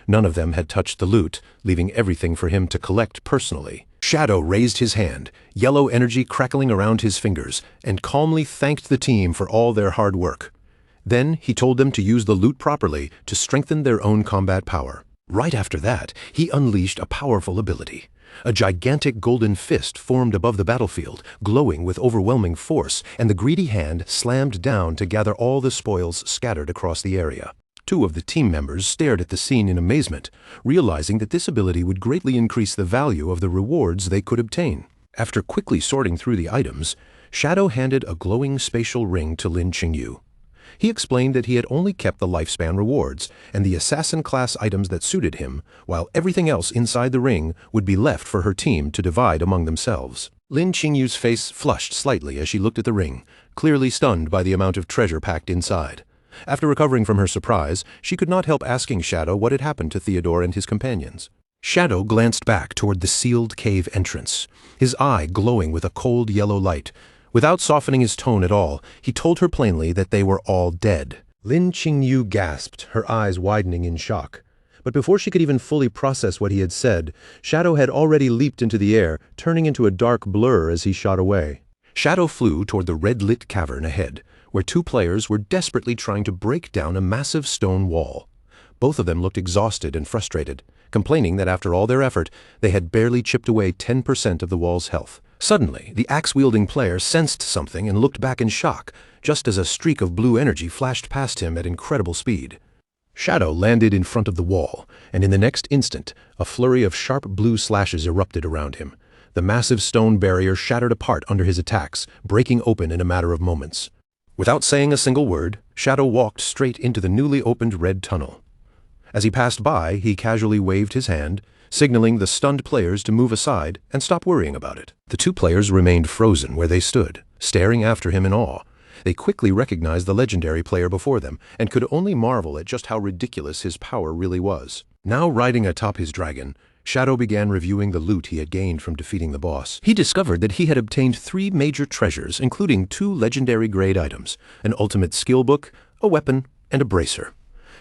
None of them had touched the loot, leaving everything for him to collect personally. Shadow raised his hand, yellow energy crackling around his fingers, and calmly thanked the team for all their hard work. Then he told them to use the loot properly to strengthen their own combat power. Right after that, he unleashed a powerful ability. A gigantic golden fist formed above the battlefield, glowing with overwhelming force, and the greedy hand slammed down to gather all the spoils scattered across the area. Two of the team members stared at the scene in amazement, realizing that this ability would greatly increase the value of the rewards they could obtain. After quickly sorting through the items, Shadow handed a glowing spatial ring to Lin Qingyu. He explained that he had only kept the lifespan rewards and the assassin-class items that suited him, while everything else inside the ring would be left for her team to divide among themselves. Lin Qingyu's face flushed slightly as she looked at the ring, clearly stunned by the amount of treasure packed inside. After recovering from her surprise, she could not help asking Shadow what had happened to Theodore and his companions. Shadow glanced back toward the sealed cave entrance, his eye glowing with a cold yellow light. Without softening his tone at all, he told her plainly that they were all dead. Lin Qingyu gasped, her eyes widening in shock. But before she could even fully process what he had said, Shadow had already leaped into the air, turning into a dark blur as he shot away. Shadow flew toward the red-lit cavern ahead, where two players were desperately trying to break down a massive stone wall. Both of them looked exhausted and frustrated, complaining that after all their effort, they had barely chipped away 10% of the wall's health. Suddenly, the axe-wielding player sensed something and looked back in shock, just as a streak of blue energy flashed past him at incredible speed. Shadow landed in front of the wall, and in the next instant, a flurry of sharp blue slashes erupted around him. The massive stone barrier shattered apart under his attacks, breaking open in a matter of moments. Without saying a single word, Shadow walked straight into the newly opened red tunnel. As he passed by, he casually waved his hand, signaling the stunned players to move aside and stop worrying about it. The two players remained frozen where they stood, staring after him in awe. They quickly recognized the legendary player before them and could only marvel at just how ridiculous his power really was. Now riding atop his dragon, Shadow began reviewing the loot he had gained from defeating the boss. He discovered that he had obtained 3 major treasures, including 2 legendary-grade items, an ultimate skill book, a weapon, and a bracer.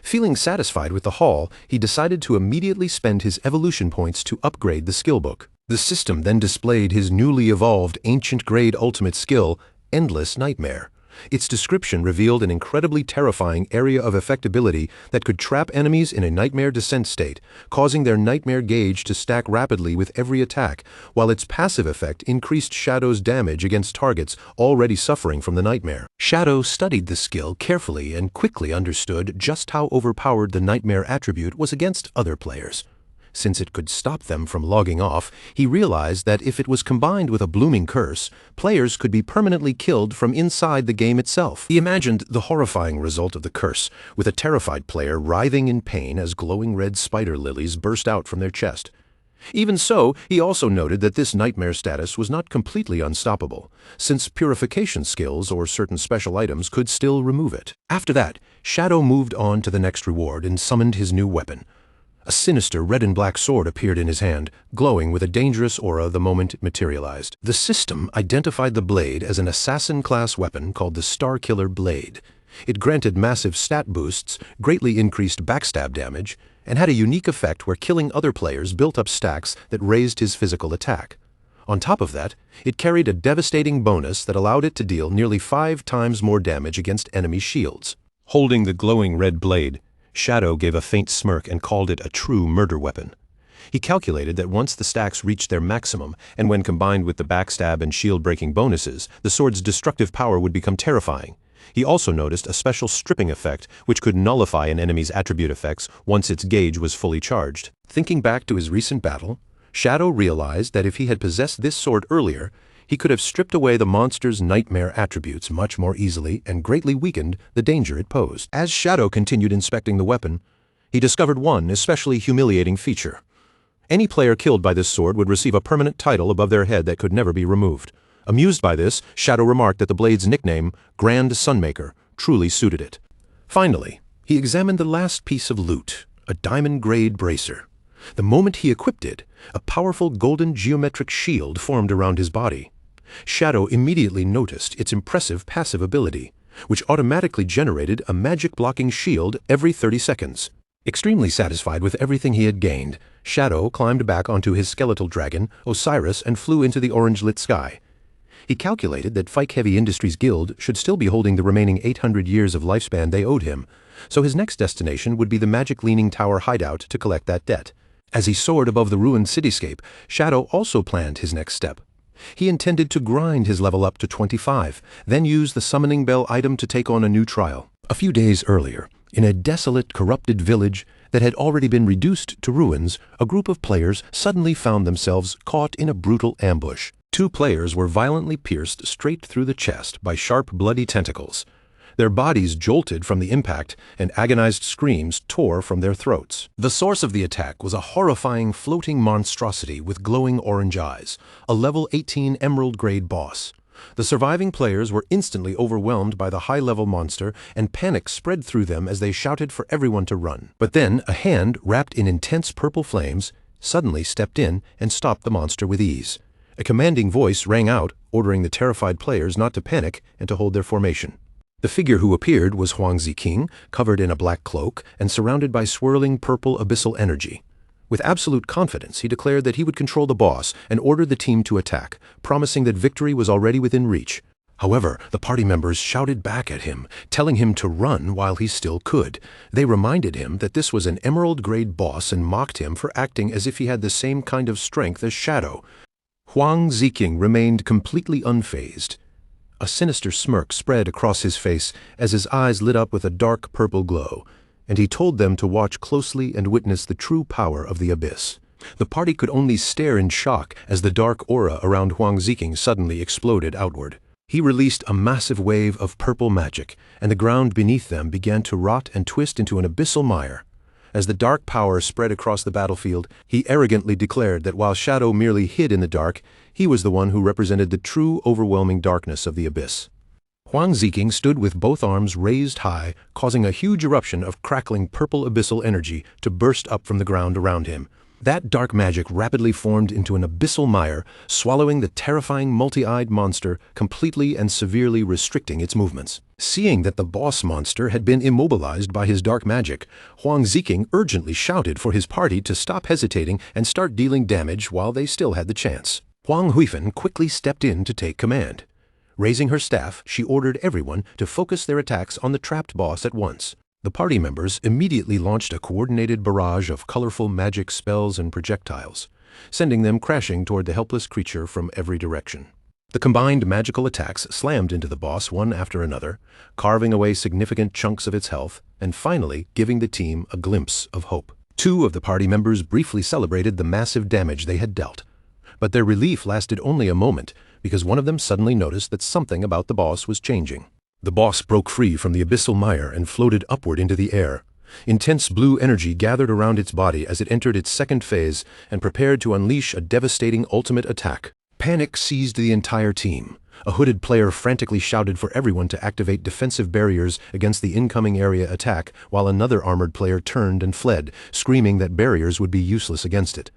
Feeling satisfied with the haul, he decided to immediately spend his evolution points to upgrade the skill book. The system then displayed his newly evolved ancient-grade ultimate skill, Endless Nightmare. Its description revealed an incredibly terrifying area of effectability that could trap enemies in a nightmare descent state, causing their nightmare gauge to stack rapidly with every attack, while its passive effect increased Shadow's damage against targets already suffering from the nightmare. Shadow studied the skill carefully and quickly understood just how overpowered the nightmare attribute was against other players. Since it could stop them from logging off, he realized that if it was combined with a blooming curse, players could be permanently killed from inside the game itself. He imagined the horrifying result of the curse, with a terrified player writhing in pain as glowing red spider lilies burst out from their chest. Even so, he also noted that this nightmare status was not completely unstoppable, since purification skills or certain special items could still remove it. After that, Shadow moved on to the next reward and summoned his new weapon. A sinister red and black sword appeared in his hand, glowing with a dangerous aura the moment it materialized. The system identified the blade as an assassin-class weapon called the Starkiller Blade. It granted massive stat boosts, greatly increased backstab damage, and had a unique effect where killing other players built up stacks that raised his physical attack. On top of that, it carried a devastating bonus that allowed it to deal nearly 5 times more damage against enemy shields. Holding the glowing red blade, Shadow gave a faint smirk and called it a true murder weapon. He calculated that once the stacks reached their maximum, and when combined with the backstab and shield-breaking bonuses, the sword's destructive power would become terrifying. He also noticed a special stripping effect which could nullify an enemy's attribute effects once its gauge was fully charged. Thinking back to his recent battle, Shadow realized that if he had possessed this sword earlier, he could have stripped away the monster's nightmare attributes much more easily and greatly weakened the danger it posed. As Shadow continued inspecting the weapon, he discovered one especially humiliating feature. Any player killed by this sword would receive a permanent title above their head that could never be removed. Amused by this, Shadow remarked that the blade's nickname, Grand Sunmaker, truly suited it. Finally, he examined the last piece of loot, a diamond-grade bracer. The moment he equipped it, a powerful golden geometric shield formed around his body. Shadow immediately noticed its impressive passive ability, which automatically generated a magic-blocking shield every 30 seconds. Extremely satisfied with everything he had gained, Shadow climbed back onto his skeletal dragon, Osiris, and flew into the orange-lit sky. He calculated that Fike Heavy Industries Guild should still be holding the remaining 800 years of lifespan they owed him, so his next destination would be the Magic Leaning Tower hideout to collect that debt. As he soared above the ruined cityscape, Shadow also planned his next step. He intended to grind his level up to 25, then use the Summoning Bell item to take on a new trial. A few days earlier, in a desolate, corrupted village that had already been reduced to ruins, a group of players suddenly found themselves caught in a brutal ambush. 2 players were violently pierced straight through the chest by sharp, bloody tentacles. Their bodies jolted from the impact, and agonized screams tore from their throats. The source of the attack was a horrifying floating monstrosity with glowing orange eyes, a level 18 emerald-grade boss. The surviving players were instantly overwhelmed by the high-level monster, and panic spread through them as they shouted for everyone to run. But then a hand, wrapped in intense purple flames, suddenly stepped in and stopped the monster with ease. A commanding voice rang out, ordering the terrified players not to panic and to hold their formation. The figure who appeared was Huang Ziqing, covered in a black cloak and surrounded by swirling purple abyssal energy. With absolute confidence, he declared that he would control the boss and ordered the team to attack, promising that victory was already within reach. However, the party members shouted back at him, telling him to run while he still could. They reminded him that this was an emerald-grade boss and mocked him for acting as if he had the same kind of strength as Shadow. Huang Ziqing remained completely unfazed. A sinister smirk spread across his face as his eyes lit up with a dark purple glow, and he told them to watch closely and witness the true power of the abyss. The party could only stare in shock as the dark aura around Huang Ziqing suddenly exploded outward. He released a massive wave of purple magic, and the ground beneath them began to rot and twist into an abyssal mire. As the dark power spread across the battlefield, he arrogantly declared that while Shadow merely hid in the dark, he was the one who represented the true overwhelming darkness of the abyss. Huang Ziqing stood with both arms raised high, causing a huge eruption of crackling purple abyssal energy to burst up from the ground around him. That dark magic rapidly formed into an abyssal mire, swallowing the terrifying multi-eyed monster, completely and severely restricting its movements. Seeing that the boss monster had been immobilized by his dark magic, Huang Ziqing urgently shouted for his party to stop hesitating and start dealing damage while they still had the chance. Huang Huifan quickly stepped in to take command. Raising her staff, she ordered everyone to focus their attacks on the trapped boss at once. The party members immediately launched a coordinated barrage of colorful magic spells and projectiles, sending them crashing toward the helpless creature from every direction. The combined magical attacks slammed into the boss one after another, carving away significant chunks of its health, and finally giving the team a glimpse of hope. 2 of the party members briefly celebrated the massive damage they had dealt, but their relief lasted only a moment because one of them suddenly noticed that something about the boss was changing. The boss broke free from the abyssal mire and floated upward into the air. Intense blue energy gathered around its body as it entered its second phase and prepared to unleash a devastating ultimate attack. Panic seized the entire team. A hooded player frantically shouted for everyone to activate defensive barriers against the incoming area attack, while another armored player turned and fled, screaming that barriers would be useless against it.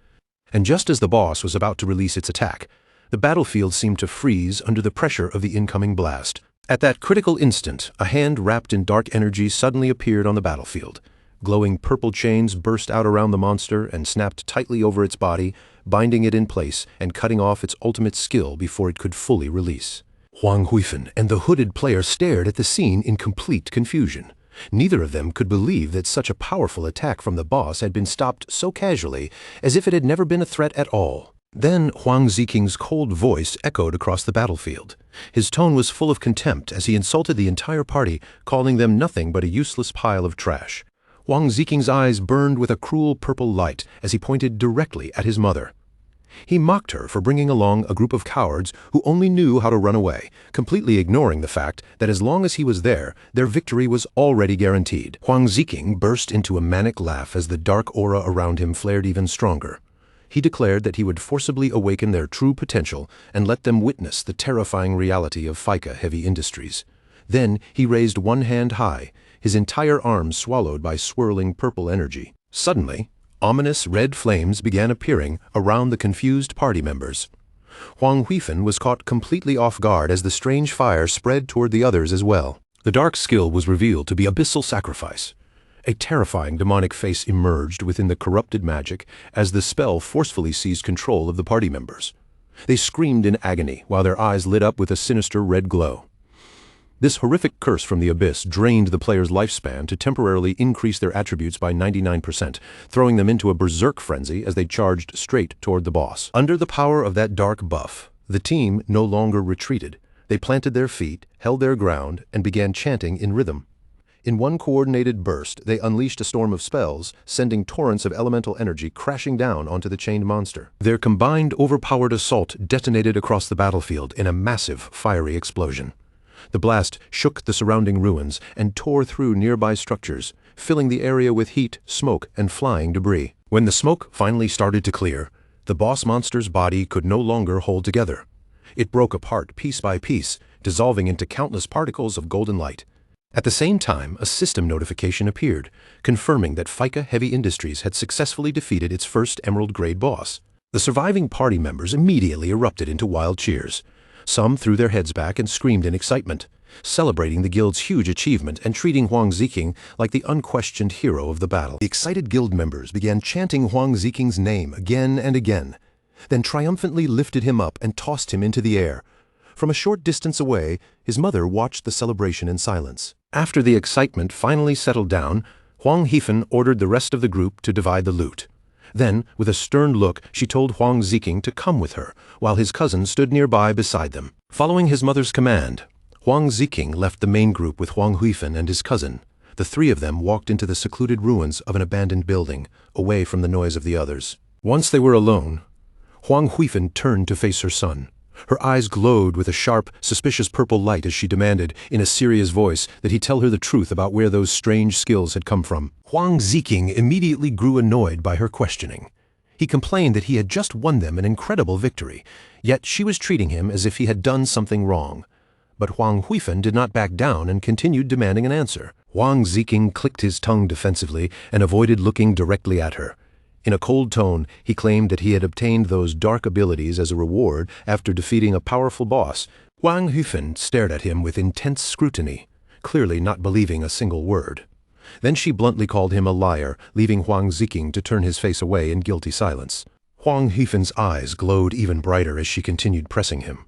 And just as the boss was about to release its attack, the battlefield seemed to freeze under the pressure of the incoming blast. At that critical instant, a hand wrapped in dark energy suddenly appeared on the battlefield. Glowing purple chains burst out around the monster and snapped tightly over its body, binding it in place and cutting off its ultimate skill before it could fully release. Huang Huifan and the hooded player stared at the scene in complete confusion. Neither of them could believe that such a powerful attack from the boss had been stopped so casually, as if it had never been a threat at all. Then Huang Ziqing's cold voice echoed across the battlefield. His tone was full of contempt as he insulted the entire party, calling them nothing but a useless pile of trash. Huang Ziqing's eyes burned with a cruel purple light as he pointed directly at his mother. He mocked her for bringing along a group of cowards who only knew how to run away, completely ignoring the fact that as long as he was there, their victory was already guaranteed. Huang Ziqing burst into a manic laugh as the dark aura around him flared even stronger. He declared that he would forcibly awaken their true potential and let them witness the terrifying reality of FICA Heavy Industries. Then he raised one hand high, his entire arm swallowed by swirling purple energy. Suddenly, ominous red flames began appearing around the confused party members. Huang Huifan was caught completely off guard as the strange fire spread toward the others as well. The dark skill was revealed to be Abyssal Sacrifice. A terrifying demonic face emerged within the corrupted magic as the spell forcefully seized control of the party members. They screamed in agony while their eyes lit up with a sinister red glow. This horrific curse from the abyss drained the player's lifespan to temporarily increase their attributes by 99%, throwing them into a berserk frenzy as they charged straight toward the boss. Under the power of that dark buff, the team no longer retreated. They planted their feet, held their ground, and began chanting in rhythm. In one coordinated burst, they unleashed a storm of spells, sending torrents of elemental energy crashing down onto the chained monster. Their combined overpowered assault detonated across the battlefield in a massive, fiery explosion. The blast shook the surrounding ruins and tore through nearby structures, filling the area with heat, smoke, and flying debris. When the smoke finally started to clear, the boss monster's body could no longer hold together. It broke apart piece by piece, dissolving into countless particles of golden light. At the same time, a system notification appeared, confirming that FICA Heavy Industries had successfully defeated its first Emerald-grade boss. The surviving party members immediately erupted into wild cheers. Some threw their heads back and screamed in excitement, celebrating the guild's huge achievement and treating Huang Ziqing like the unquestioned hero of the battle. The excited guild members began chanting Huang Ziqing's name again and again, then triumphantly lifted him up and tossed him into the air. From a short distance away, his mother watched the celebration in silence. After the excitement finally settled down, Huang Heifan ordered the rest of the group to divide the loot. Then, with a stern look, she told Huang Ziqing to come with her, while his cousin stood nearby beside them. Following his mother's command, Huang Ziqing left the main group with Huang Heifan and his cousin. The three of them walked into the secluded ruins of an abandoned building, away from the noise of the others. Once they were alone, Huang Heifan turned to face her son. Her eyes glowed with a sharp, suspicious purple light as she demanded, in a serious voice, that he tell her the truth about where those strange skills had come from. Huang Ziqing immediately grew annoyed by her questioning. He complained that he had just won them an incredible victory, yet she was treating him as if he had done something wrong. But Huang Heifan did not back down and continued demanding an answer. Huang Ziqing clicked his tongue defensively and avoided looking directly at her. In a cold tone, he claimed that he had obtained those dark abilities as a reward after defeating a powerful boss. Huang Heifan stared at him with intense scrutiny, clearly not believing a single word. Then she bluntly called him a liar, leaving Huang Ziqing to turn his face away in guilty silence. Huang Heifan's eyes glowed even brighter as she continued pressing him.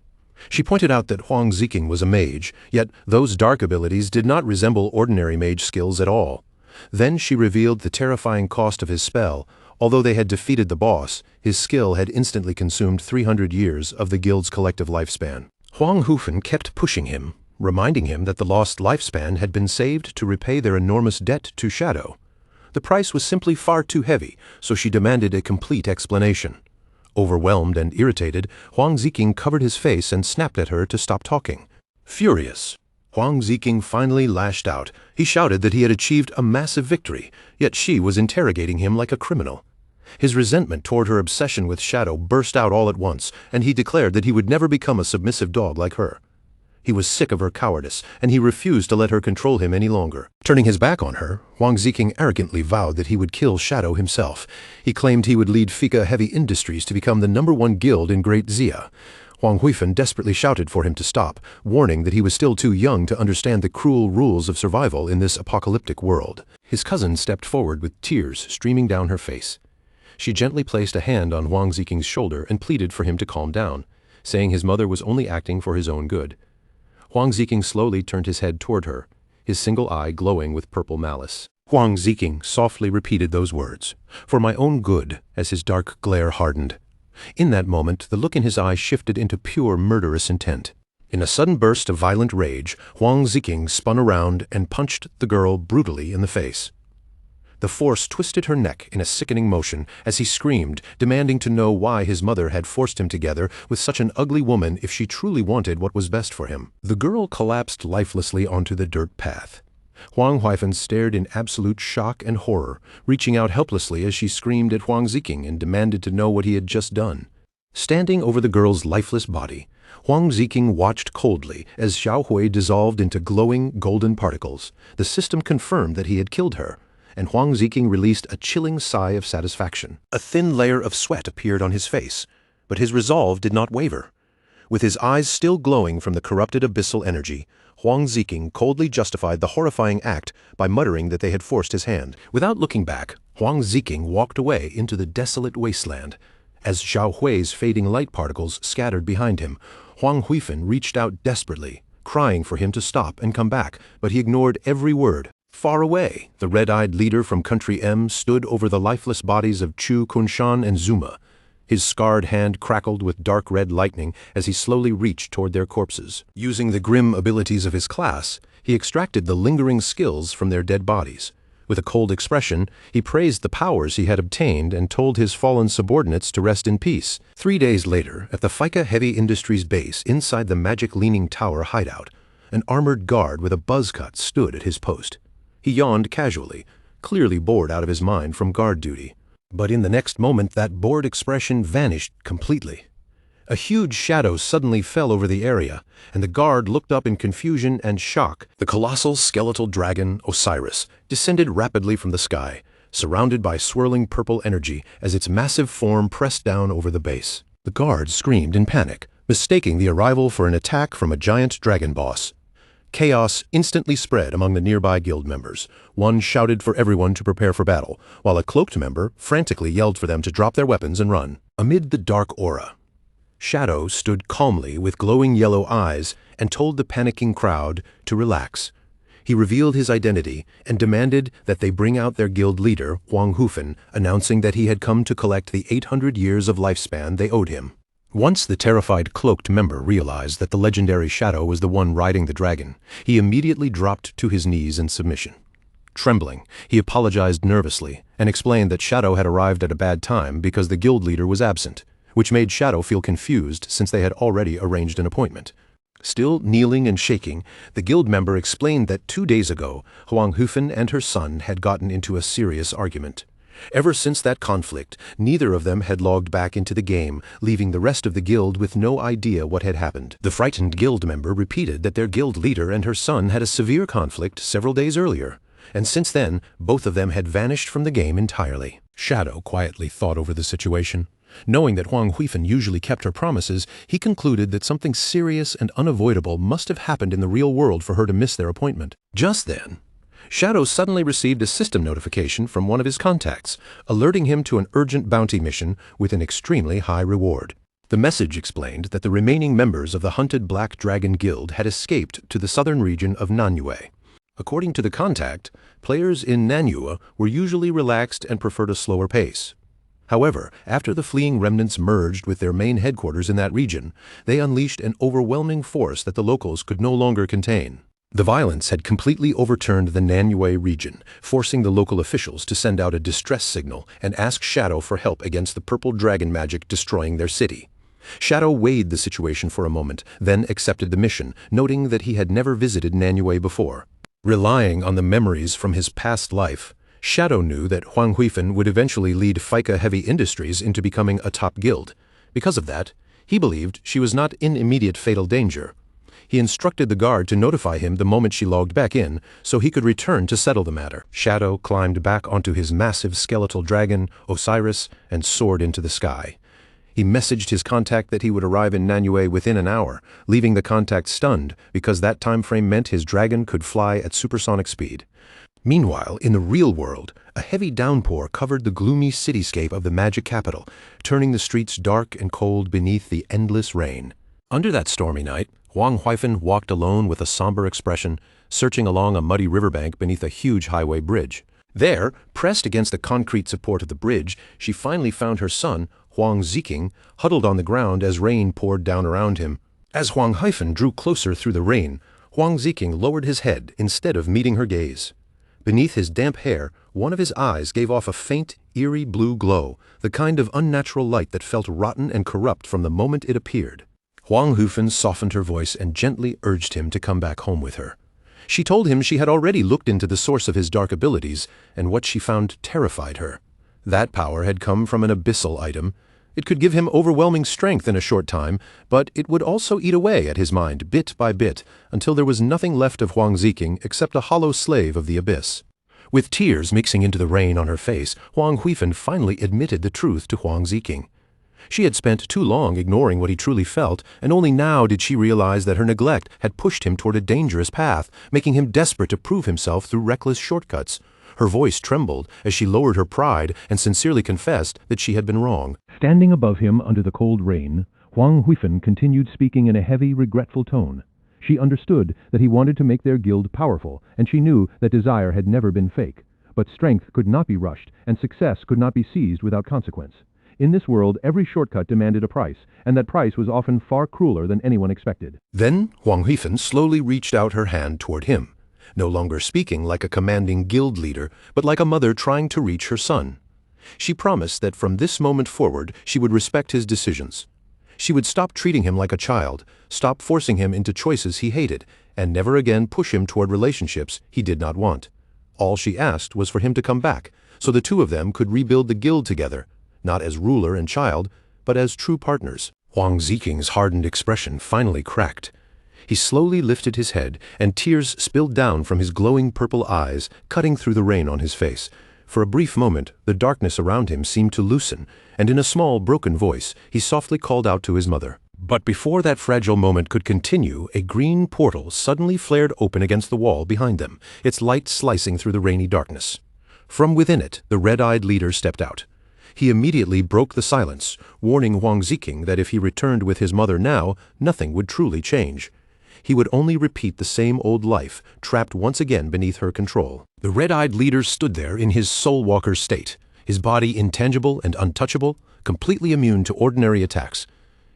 She pointed out that Huang Ziqing was a mage, yet those dark abilities did not resemble ordinary mage skills at all. Then she revealed the terrifying cost of his spell. Although they had defeated the boss, his skill had instantly consumed 300 years of the guild's collective lifespan. Huang Heifan kept pushing him, reminding him that the lost lifespan had been saved to repay their enormous debt to Shadow. The price was simply far too heavy, so she demanded a complete explanation. Overwhelmed and irritated, Huang Ziqing covered his face and snapped at her to stop talking. Furious, Huang Ziqing finally lashed out. He shouted that he had achieved a massive victory, yet she was interrogating him like a criminal. His resentment toward her obsession with Shadow burst out all at once, and he declared that he would never become a submissive dog like her. He was sick of her cowardice, and he refused to let her control him any longer. Turning his back on her, Huang Ziqing arrogantly vowed that he would kill Shadow himself. He claimed he would lead FICA Heavy Industries to become the #1 guild in Great Xia. Huang Heifan desperately shouted for him to stop, warning that he was still too young to understand the cruel rules of survival in this apocalyptic world. His cousin stepped forward with tears streaming down her face. She gently placed a hand on Huang Ziqing's shoulder and pleaded for him to calm down, saying his mother was only acting for his own good. Huang Ziqing slowly turned his head toward her, his single eye glowing with purple malice. Huang Ziqing softly repeated those words, "For my own good," as his dark glare hardened. In that moment, the look in his eyes shifted into pure murderous intent. In a sudden burst of violent rage, Huang Ziqing spun around and punched the girl brutally in the face. The force twisted her neck in a sickening motion as he screamed, demanding to know why his mother had forced him together with such an ugly woman if she truly wanted what was best for him. The girl collapsed lifelessly onto the dirt path. Huang Heifan stared in absolute shock and horror, reaching out helplessly as she screamed at Huang Ziqing and demanded to know what he had just done. Standing over the girl's lifeless body, Huang Ziqing watched coldly as Xiao Hui dissolved into glowing golden particles. The system confirmed that he had killed her, and Huang Ziqing released a chilling sigh of satisfaction. A thin layer of sweat appeared on his face, but his resolve did not waver. With his eyes still glowing from the corrupted abyssal energy, Huang Ziqing coldly justified the horrifying act by muttering that they had forced his hand. Without looking back, Huang Ziqing walked away into the desolate wasteland. As Xiao Hui's fading light particles scattered behind him, Huang Heifan reached out desperately, crying for him to stop and come back, but he ignored every word. Far away, the red-eyed leader from Country M stood over the lifeless bodies of Chu, Kunshan, and Zuma. His scarred hand crackled with dark red lightning as he slowly reached toward their corpses. Using the grim abilities of his class, he extracted the lingering skills from their dead bodies. With a cold expression, he praised the powers he had obtained and told his fallen subordinates to rest in peace. 3 days later, at the FICA Heavy Industries base inside the Magic Leaning Tower hideout, an armored guard with a buzz cut stood at his post. He yawned casually, clearly bored out of his mind from guard duty. But in the next moment, that bored expression vanished completely. A huge shadow suddenly fell over the area, and the guard looked up in confusion and shock. The colossal skeletal dragon, Osiris, descended rapidly from the sky, surrounded by swirling purple energy as its massive form pressed down over the base. The guard screamed in panic, mistaking the arrival for an attack from a giant dragon boss. Chaos instantly spread among the nearby guild members. One shouted for everyone to prepare for battle, while a cloaked member frantically yelled for them to drop their weapons and run. Amid the dark aura, Shadow stood calmly with glowing yellow eyes and told the panicking crowd to relax. He revealed his identity and demanded that they bring out their guild leader, Huang Hufen, announcing that he had come to collect the 800 years of lifespan they owed him. Once the terrified cloaked member realized that the legendary Shadow was the one riding the dragon, he immediately dropped to his knees in submission. Trembling, he apologized nervously and explained that Shadow had arrived at a bad time because the guild leader was absent, which made Shadow feel confused since they had already arranged an appointment. Still kneeling and shaking, the guild member explained that 2 days ago, Huang Hufen and her son had gotten into a serious argument. Ever since that conflict, neither of them had logged back into the game, leaving the rest of the guild with no idea what had happened. The frightened guild member repeated that their guild leader and her son had a severe conflict several days earlier, and since then, both of them had vanished from the game entirely. Shadow quietly thought over the situation. Knowing that Huang Hufen usually kept her promises, he concluded that something serious and unavoidable must have happened in the real world for her to miss their appointment. Just then, Shadow suddenly received a system notification from one of his contacts, alerting him to an urgent bounty mission with an extremely high reward. The message explained that the remaining members of the hunted Black Dragon Guild had escaped to the southern region of Nanyue. According to the contact, players in Nanyue were usually relaxed and preferred a slower pace. However, after the fleeing remnants merged with their main headquarters in that region, they unleashed an overwhelming force that the locals could no longer contain. The violence had completely overturned the Nanyue region, forcing the local officials to send out a distress signal and ask Shadow for help against the purple dragon magic destroying their city. Shadow weighed the situation for a moment, then accepted the mission, noting that he had never visited Nanyue before. Relying on the memories from his past life, Shadow knew that Huang Hufen would eventually lead FICA Heavy Industries into becoming a top guild. Because of that, he believed she was not in immediate fatal danger. He instructed the guard to notify him the moment she logged back in, so he could return to settle the matter. Shadow climbed back onto his massive skeletal dragon, Osiris, and soared into the sky. He messaged his contact that he would arrive in Nanyue within an hour, leaving the contact stunned because that time frame meant his dragon could fly at supersonic speed. Meanwhile, in the real world, a heavy downpour covered the gloomy cityscape of the magic capital, turning the streets dark and cold beneath the endless rain. Under that stormy night, Huang Hufen walked alone with a somber expression, searching along a muddy riverbank beneath a huge highway bridge. There, pressed against the concrete support of the bridge, she finally found her son, Huang Ziqing, huddled on the ground as rain poured down around him. As Huang Hufen drew closer through the rain, Huang Ziqing lowered his head instead of meeting her gaze. Beneath his damp hair, one of his eyes gave off a faint, eerie blue glow, the kind of unnatural light that felt rotten and corrupt from the moment it appeared. Huang Hufen softened her voice and gently urged him to come back home with her. She told him she had already looked into the source of his dark abilities, and what she found terrified her. That power had come from an abyssal item. It could give him overwhelming strength in a short time, but it would also eat away at his mind bit by bit until there was nothing left of Huang Ziqing except a hollow slave of the abyss. With tears mixing into the rain on her face, Huang Hufen finally admitted the truth to Huang Ziqing. She had spent too long ignoring what he truly felt, and only now did she realize that her neglect had pushed him toward a dangerous path, making him desperate to prove himself through reckless shortcuts. Her voice trembled as she lowered her pride and sincerely confessed that she had been wrong. Standing above him under the cold rain, Huang Hufen continued speaking in a heavy, regretful tone. She understood that he wanted to make their guild powerful, and she knew that desire had never been fake. But strength could not be rushed, and success could not be seized without consequence. In this world, every shortcut demanded a price, and that price was often far crueler than anyone expected. Then Huang Huifen slowly reached out her hand toward him, no longer speaking like a commanding guild leader, but like a mother trying to reach her son. She promised that from this moment forward she would respect his decisions. She would stop treating him like a child, stop forcing him into choices he hated, and never again push him toward relationships he did not want. All she asked was for him to come back, so the two of them could rebuild the guild together, not as ruler and child, but as true partners. Huang Ziking's hardened expression finally cracked. He slowly lifted his head, and tears spilled down from his glowing purple eyes, cutting through the rain on his face. For a brief moment, the darkness around him seemed to loosen, and in a small, broken voice, he softly called out to his mother. But before that fragile moment could continue, a green portal suddenly flared open against the wall behind them, its light slicing through the rainy darkness. From within it, the red-eyed leader stepped out. He immediately broke the silence, warning Huang Ziking that if he returned with his mother now, nothing would truly change. He would only repeat the same old life, trapped once again beneath her control. The red-eyed leader stood there in his soul-walker state, his body intangible and untouchable, completely immune to ordinary attacks.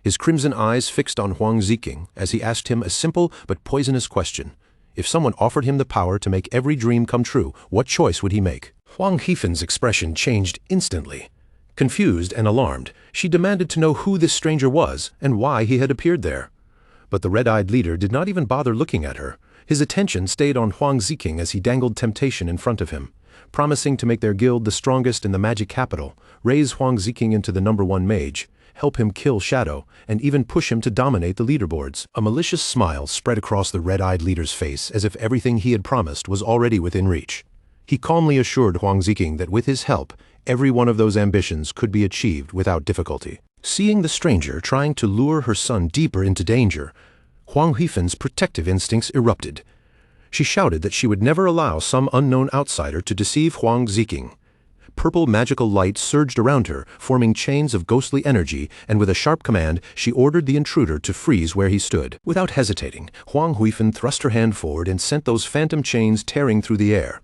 His crimson eyes fixed on Huang Ziking as he asked him a simple but poisonous question. If someone offered him the power to make every dream come true, what choice would he make? Huang Huifen's expression changed instantly. Confused and alarmed, she demanded to know who this stranger was and why he had appeared there. But the red-eyed leader did not even bother looking at her. His attention stayed on Huang Ziking as he dangled temptation in front of him, promising to make their guild the strongest in the magic capital, raise Huang Ziking into the #1 mage, help him kill Shadow, and even push him to dominate the leaderboards. A malicious smile spread across the red-eyed leader's face as if everything he had promised was already within reach. He calmly assured Huang Ziking that with his help, every one of those ambitions could be achieved without difficulty. Seeing the stranger trying to lure her son deeper into danger, Huang Huifen's protective instincts erupted. She shouted that she would never allow some unknown outsider to deceive Huang Ziking. Purple magical light surged around her, forming chains of ghostly energy, and with a sharp command, she ordered the intruder to freeze where he stood. Without hesitating, Huang Huifen thrust her hand forward and sent those phantom chains tearing through the air.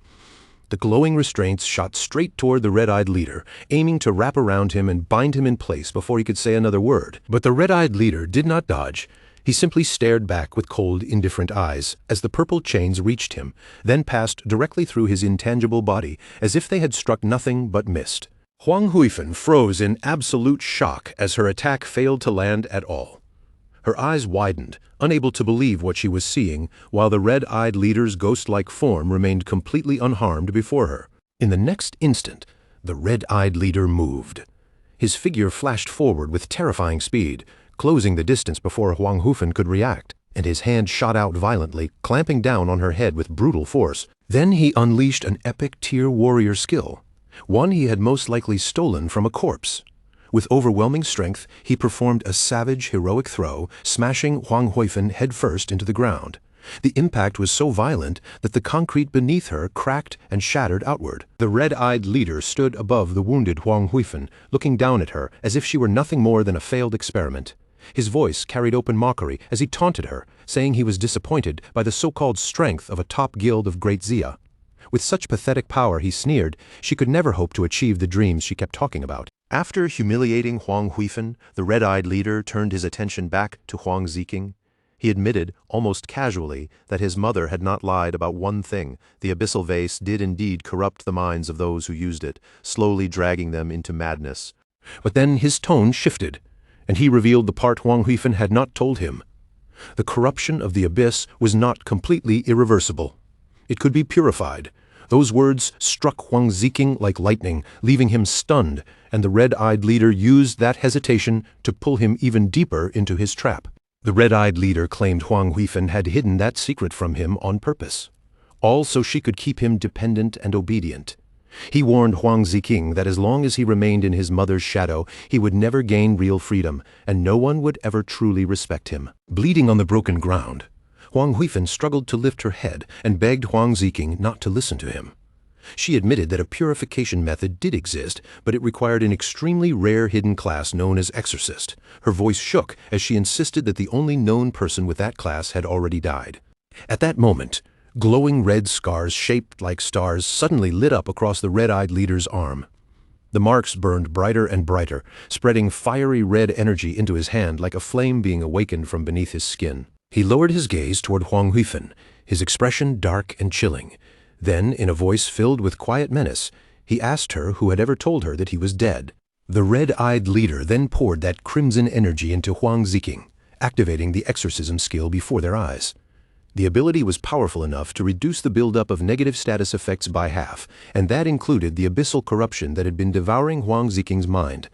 The glowing restraints shot straight toward the red-eyed leader, aiming to wrap around him and bind him in place before he could say another word. But the red-eyed leader did not dodge. He simply stared back with cold, indifferent eyes as the purple chains reached him, then passed directly through his intangible body, as if they had struck nothing but mist. Huang Huifen froze in absolute shock as her attack failed to land at all. Her eyes widened, unable to believe what she was seeing, while the red-eyed leader's ghost-like form remained completely unharmed before her. In the next instant, the red-eyed leader moved. His figure flashed forward with terrifying speed, closing the distance before Huang Huifen could react, and his hand shot out violently, clamping down on her head with brutal force. Then he unleashed an epic tier warrior skill, one he had most likely stolen from a corpse. With overwhelming strength, he performed a savage, heroic throw, smashing Huang Huifen headfirst into the ground. The impact was so violent that the concrete beneath her cracked and shattered outward. The red-eyed leader stood above the wounded Huang Huifen, looking down at her as if she were nothing more than a failed experiment. His voice carried open mockery as he taunted her, saying he was disappointed by the so-called strength of a top guild of Great Xia. With such pathetic power, he sneered, she could never hope to achieve the dreams she kept talking about. After humiliating Huang Huifen, the red-eyed leader turned his attention back to Huang Ziking. He admitted, almost casually, that his mother had not lied about one thing. The abyssal vase did indeed corrupt the minds of those who used it, slowly dragging them into madness. But then his tone shifted, and he revealed the part Huang Huifen had not told him. The corruption of the abyss was not completely irreversible. It could be purified. Those words struck Huang Ziking like lightning, leaving him stunned, and the red-eyed leader used that hesitation to pull him even deeper into his trap. The red-eyed leader claimed Huang Huifen had hidden that secret from him on purpose, all so she could keep him dependent and obedient. He warned Huang Ziking that as long as he remained in his mother's shadow, he would never gain real freedom, and no one would ever truly respect him. Bleeding on the broken ground, Huang Huifen struggled to lift her head and begged Huang Ziking not to listen to him. She admitted that a purification method did exist, but it required an extremely rare hidden class known as Exorcist. Her voice shook as she insisted that the only known person with that class had already died. At that moment, glowing red scars shaped like stars suddenly lit up across the red-eyed leader's arm. The marks burned brighter and brighter, spreading fiery red energy into his hand like a flame being awakened from beneath his skin. He lowered his gaze toward Huang Huifeng, his expression dark and chilling. Then, in a voice filled with quiet menace, he asked her who had ever told her that he was dead. The red-eyed leader then poured that crimson energy into Huang Ziking, activating the exorcism skill before their eyes. The ability was powerful enough to reduce the buildup of negative status effects by half, and that included the abyssal corruption that had been devouring Huang Ziking's mind.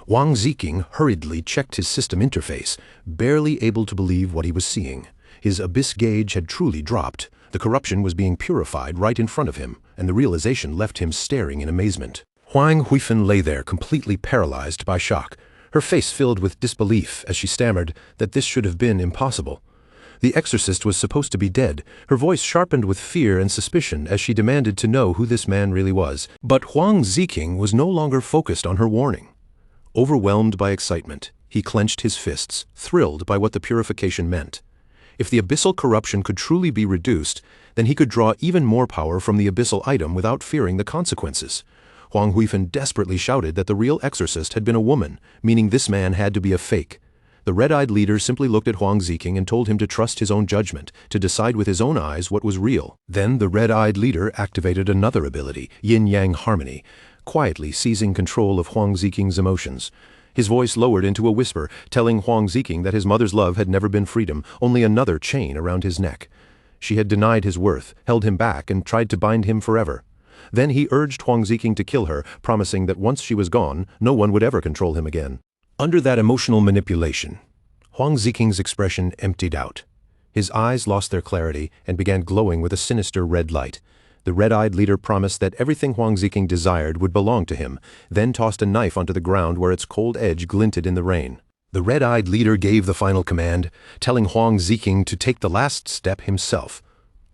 Huang Ziking hurriedly checked his system interface, barely able to believe what he was seeing. His abyss gauge had truly dropped. The corruption was being purified right in front of him, and the realization left him staring in amazement. Huang Huifeng lay there completely paralyzed by shock, her face filled with disbelief as she stammered that this should have been impossible. The exorcist was supposed to be dead, her voice sharpened with fear and suspicion as she demanded to know who this man really was. But Huang Ziking was no longer focused on her warning. Overwhelmed by excitement, he clenched his fists, thrilled by what the purification meant. If the abyssal corruption could truly be reduced, then he could draw even more power from the abyssal item without fearing the consequences. Huang Huifeng desperately shouted that the real exorcist had been a woman, meaning this man had to be a fake. The red-eyed leader simply looked at Huang Ziking and told him to trust his own judgment, to decide with his own eyes what was real. Then the red-eyed leader activated another ability, Yin-Yang Harmony, quietly seizing control of Huang Ziking's emotions. His voice lowered into a whisper, telling Huang Ziking that his mother's love had never been freedom, only another chain around his neck. She had denied his worth, held him back, and tried to bind him forever. Then he urged Huang Ziking to kill her, promising that once she was gone, no one would ever control him again. Under that emotional manipulation, Huang Ziking's expression emptied out. His eyes lost their clarity and began glowing with a sinister red light. The red-eyed leader promised that everything Huang Ziking desired would belong to him, then tossed a knife onto the ground where its cold edge glinted in the rain. The red-eyed leader gave the final command, telling Huang Ziking to take the last step himself.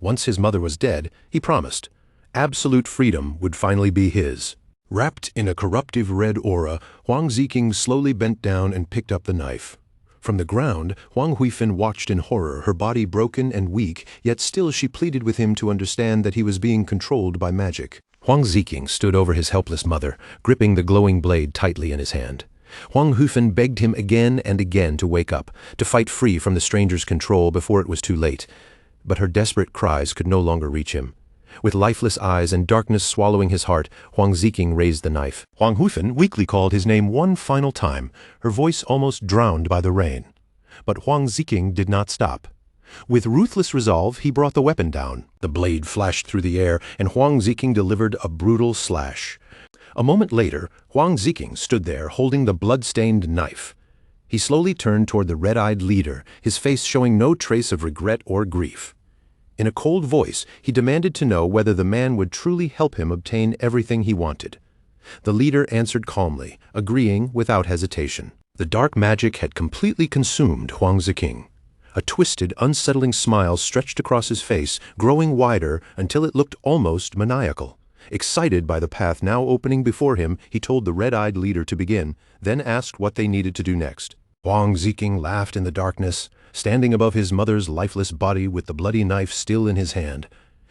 Once his mother was dead, he promised, absolute freedom would finally be his. Wrapped in a corruptive red aura, Huang Ziking slowly bent down and picked up the knife. From the ground, Huang Huifeng watched in horror, her body broken and weak, yet still she pleaded with him to understand that he was being controlled by magic. Huang Ziking stood over his helpless mother, gripping the glowing blade tightly in his hand. Huang Huifeng begged him again and again to wake up, to fight free from the stranger's control before it was too late. But her desperate cries could no longer reach him. With lifeless eyes and darkness swallowing his heart, Huang Ziking raised the knife. Huang Huifeng weakly called his name one final time, her voice almost drowned by the rain. But Huang Ziking did not stop. With ruthless resolve, he brought the weapon down. The blade flashed through the air, and Huang Ziking delivered a brutal slash. A moment later, Huang Ziking stood there holding the blood-stained knife. He slowly turned toward the red-eyed leader, his face showing no trace of regret or grief. In a cold voice, he demanded to know whether the man would truly help him obtain everything he wanted. The leader answered calmly, agreeing without hesitation. The dark magic had completely consumed Huang Ziking. A twisted, unsettling smile stretched across his face, growing wider until it looked almost maniacal. Excited by the path now opening before him, he told the red-eyed leader to begin, then asked what they needed to do next. Huang Ziking laughed in the darkness, standing above his mother's lifeless body with the bloody knife still in his hand.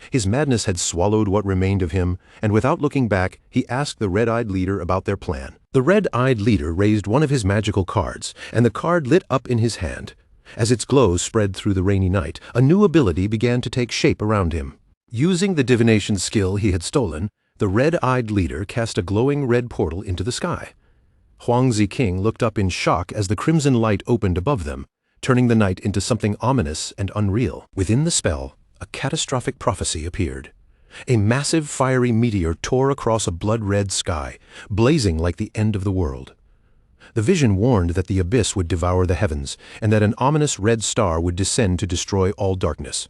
His madness had swallowed what remained of him, and without looking back, he asked the red-eyed leader about their plan. The red-eyed leader raised one of his magical cards, and the card lit up in his hand. As its glow spread through the rainy night, a new ability began to take shape around him. Using the divination skill he had stolen, the red-eyed leader cast a glowing red portal into the sky. Huang Ziking looked up in shock as the crimson light opened above them, turning the night into something ominous and unreal. Within the spell, a catastrophic prophecy appeared. A massive fiery meteor tore across a blood-red sky, blazing like the end of the world. The vision warned that the abyss would devour the heavens, and that an ominous red star would descend to destroy all darkness.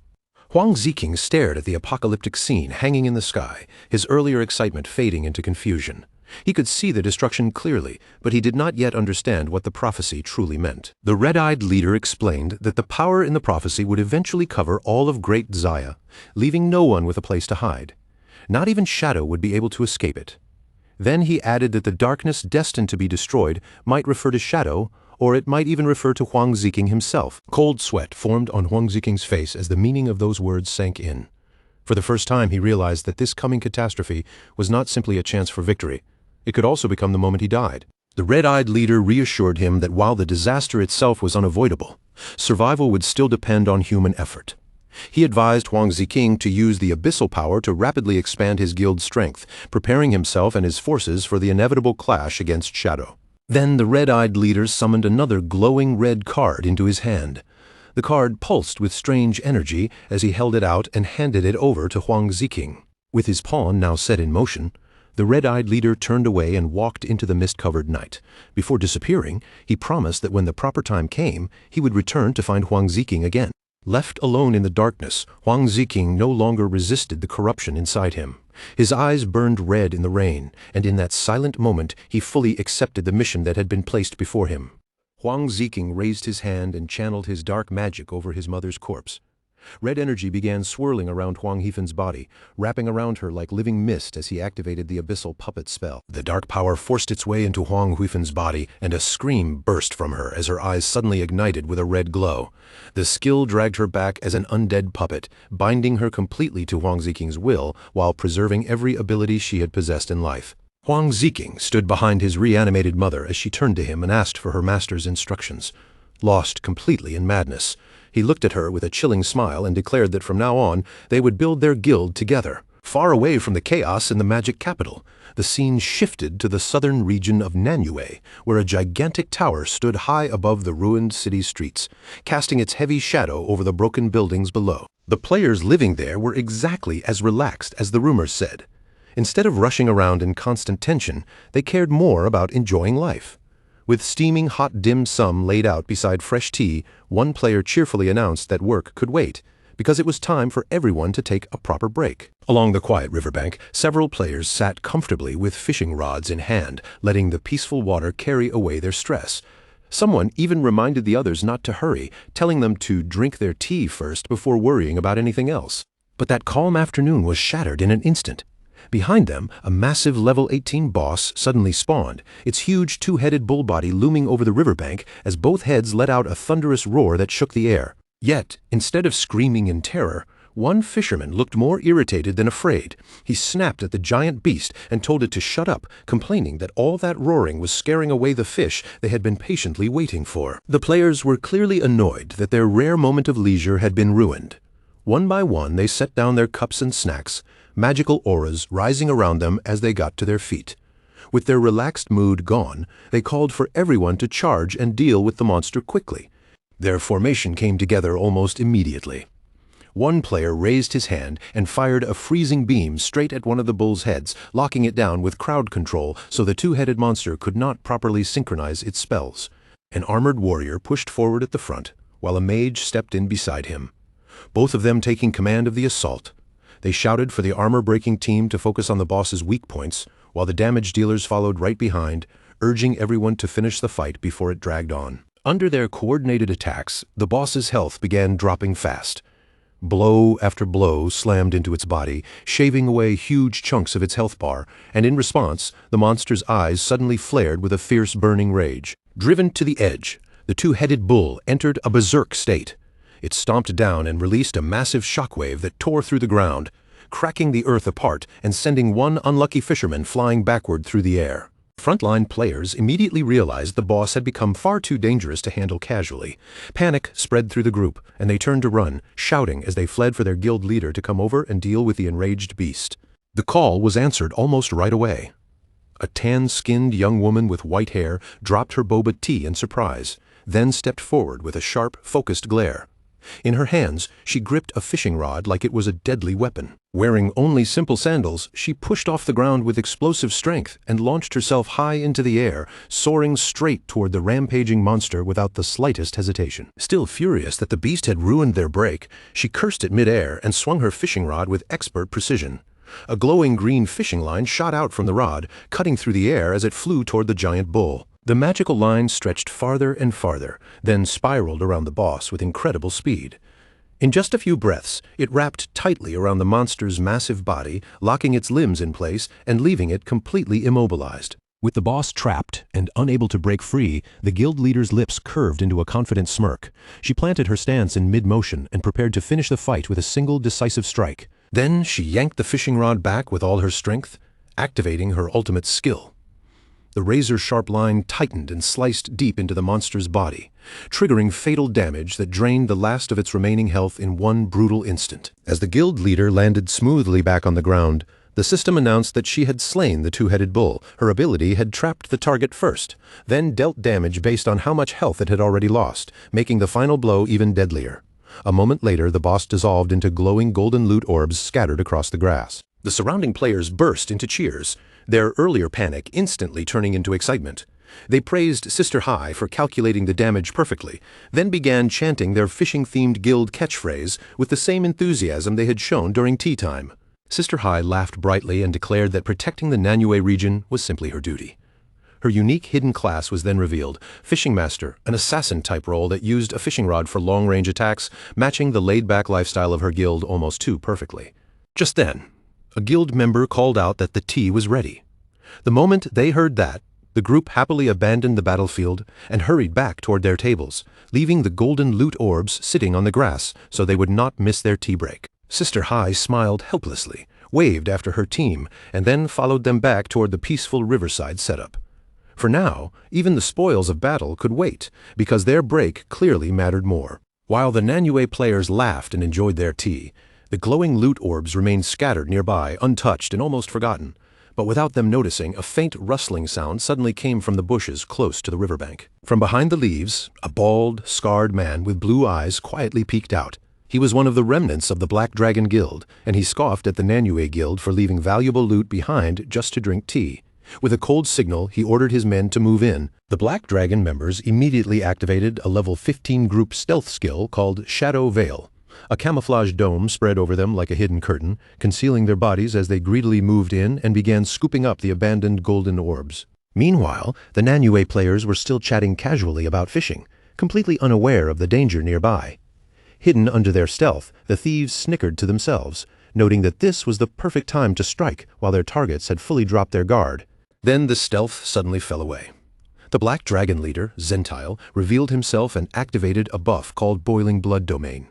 Huang Ziking stared at the apocalyptic scene hanging in the sky, his earlier excitement fading into confusion. He could see the destruction clearly, but he did not yet understand what the prophecy truly meant. The red-eyed leader explained that the power in the prophecy would eventually cover all of Great Xia, leaving no one with a place to hide. Not even Shadow would be able to escape it. Then he added that the darkness destined to be destroyed might refer to Shadow, or it might even refer to Huang Ziqing himself. Cold sweat formed on Huang Ziqing's face as the meaning of those words sank in. For the first time he realized that this coming catastrophe was not simply a chance for victory. It could also become the moment he died. The red-eyed leader reassured him that while the disaster itself was unavoidable, survival would still depend on human effort. He advised Huang Ziqing to use the abyssal power to rapidly expand his guild's strength, preparing himself and his forces for the inevitable clash against Shadow. Then the red-eyed leader summoned another glowing red card into his hand. The card pulsed with strange energy as he held it out and handed it over to Huang Ziqing. With his pawn now set in motion, the red-eyed leader turned away and walked into the mist-covered night. Before disappearing, he promised that when the proper time came, he would return to find Huang Ziqing again. Left alone in the darkness, Huang Ziqing no longer resisted the corruption inside him. His eyes burned red in the rain, and in that silent moment he fully accepted the mission that had been placed before him. Huang Ziqing raised his hand and channeled his dark magic over his mother's corpse. Red energy began swirling around Huang Hefen's body, wrapping around her like living mist as he activated the abyssal puppet spell. The dark power forced its way into Huang Hefen's body, and a scream burst from her as her eyes suddenly ignited with a red glow. The skill dragged her back as an undead puppet, binding her completely to Huang Ziqing's will while preserving every ability she had possessed in life. Huang Ziqing stood behind his reanimated mother as she turned to him and asked for her master's instructions. Lost completely in madness, he looked at her with a chilling smile and declared that from now on they would build their guild together. Far away from the chaos in the magic capital, the scene shifted to the southern region of Nanyue, where a gigantic tower stood high above the ruined city streets, casting its heavy shadow over the broken buildings below. The players living there were exactly as relaxed as the rumors said. Instead of rushing around in constant tension, they cared more about enjoying life. With steaming hot dim sum laid out beside fresh tea, one player cheerfully announced that work could wait, because it was time for everyone to take a proper break. Along the quiet riverbank, several players sat comfortably with fishing rods in hand, letting the peaceful water carry away their stress. Someone even reminded the others not to hurry, telling them to drink their tea first before worrying about anything else. But that calm afternoon was shattered in an instant. Behind them, a massive level 18 boss suddenly spawned, its huge two-headed bull body looming over the riverbank as both heads let out a thunderous roar that shook the air. Yet, instead of screaming in terror, one fisherman looked more irritated than afraid. He snapped at the giant beast and told it to shut up, complaining that all that roaring was scaring away the fish they had been patiently waiting for. The players were clearly annoyed that their rare moment of leisure had been ruined. One by one they set down their cups and snacks, magical auras rising around them as they got to their feet. With their relaxed mood gone, they called for everyone to charge and deal with the monster quickly. Their formation came together almost immediately. One player raised his hand and fired a freezing beam straight at one of the bull's heads, locking it down with crowd control so the two-headed monster could not properly synchronize its spells. An armored warrior pushed forward at the front, while a mage stepped in beside him, both of them taking command of the assault. They shouted for the armor-breaking team to focus on the boss's weak points, while the damage dealers followed right behind, urging everyone to finish the fight before it dragged on. Under their coordinated attacks, the boss's health began dropping fast. Blow after blow slammed into its body, shaving away huge chunks of its health bar, and in response, the monster's eyes suddenly flared with a fierce burning rage. Driven to the edge, the two-headed bull entered a berserk state. It stomped down and released a massive shockwave that tore through the ground, cracking the earth apart and sending one unlucky fisherman flying backward through the air. Frontline players immediately realized the boss had become far too dangerous to handle casually. Panic spread through the group, and they turned to run, shouting as they fled for their guild leader to come over and deal with the enraged beast. The call was answered almost right away. A tan-skinned young woman with white hair dropped her boba tea in surprise, then stepped forward with a sharp, focused glare. In her hands, she gripped a fishing rod like it was a deadly weapon. Wearing only simple sandals, she pushed off the ground with explosive strength and launched herself high into the air, soaring straight toward the rampaging monster without the slightest hesitation. Still furious that the beast had ruined their break, she cursed at mid-air and swung her fishing rod with expert precision. A glowing green fishing line shot out from the rod, cutting through the air as it flew toward the giant bull. The magical line stretched farther and farther, then spiraled around the boss with incredible speed. In just a few breaths, it wrapped tightly around the monster's massive body, locking its limbs in place and leaving it completely immobilized. With the boss trapped and unable to break free, the guild leader's lips curved into a confident smirk. She planted her stance in mid-motion and prepared to finish the fight with a single decisive strike. Then she yanked the fishing rod back with all her strength, activating her ultimate skill. The razor-sharp line tightened and sliced deep into the monster's body, triggering fatal damage that drained the last of its remaining health in one brutal instant. As the guild leader landed smoothly back on the ground, the system announced that she had slain the two-headed bull. Her ability had trapped the target first, then dealt damage based on how much health it had already lost, making the final blow even deadlier. A moment later, the boss dissolved into glowing golden loot orbs scattered across the grass. The surrounding players burst into cheers, their earlier panic instantly turning into excitement. They praised Sister Hai for calculating the damage perfectly, then began chanting their fishing-themed guild catchphrase with the same enthusiasm they had shown during tea time. Sister Hai laughed brightly and declared that protecting the Nanyue region was simply her duty. Her unique hidden class was then revealed, Fishing Master, an assassin-type role that used a fishing rod for long-range attacks, matching the laid-back lifestyle of her guild almost too perfectly. Just then, a guild member called out that the tea was ready. The moment they heard that, the group happily abandoned the battlefield and hurried back toward their tables, leaving the golden loot orbs sitting on the grass so they would not miss their tea break. Sister Hai smiled helplessly, waved after her team, and then followed them back toward the peaceful riverside setup. For now, even the spoils of battle could wait, because their break clearly mattered more. While the Nanyue players laughed and enjoyed their tea, the glowing loot orbs remained scattered nearby, untouched and almost forgotten. But without them noticing, a faint rustling sound suddenly came from the bushes close to the riverbank. From behind the leaves, a bald, scarred man with blue eyes quietly peeked out. He was one of the remnants of the Black Dragon Guild, and he scoffed at the Nanyue Guild for leaving valuable loot behind just to drink tea. With a cold signal, he ordered his men to move in. The Black Dragon members immediately activated a level 15 group stealth skill called Shadow Veil. A camouflage dome spread over them like a hidden curtain, concealing their bodies as they greedily moved in and began scooping up the abandoned golden orbs. Meanwhile, the Nanyue players were still chatting casually about fishing, completely unaware of the danger nearby. Hidden under their stealth, the thieves snickered to themselves, noting that this was the perfect time to strike while their targets had fully dropped their guard. Then the stealth suddenly fell away. The Black Dragon leader, Zentile, revealed himself and activated a buff called Boiling Blood Domain.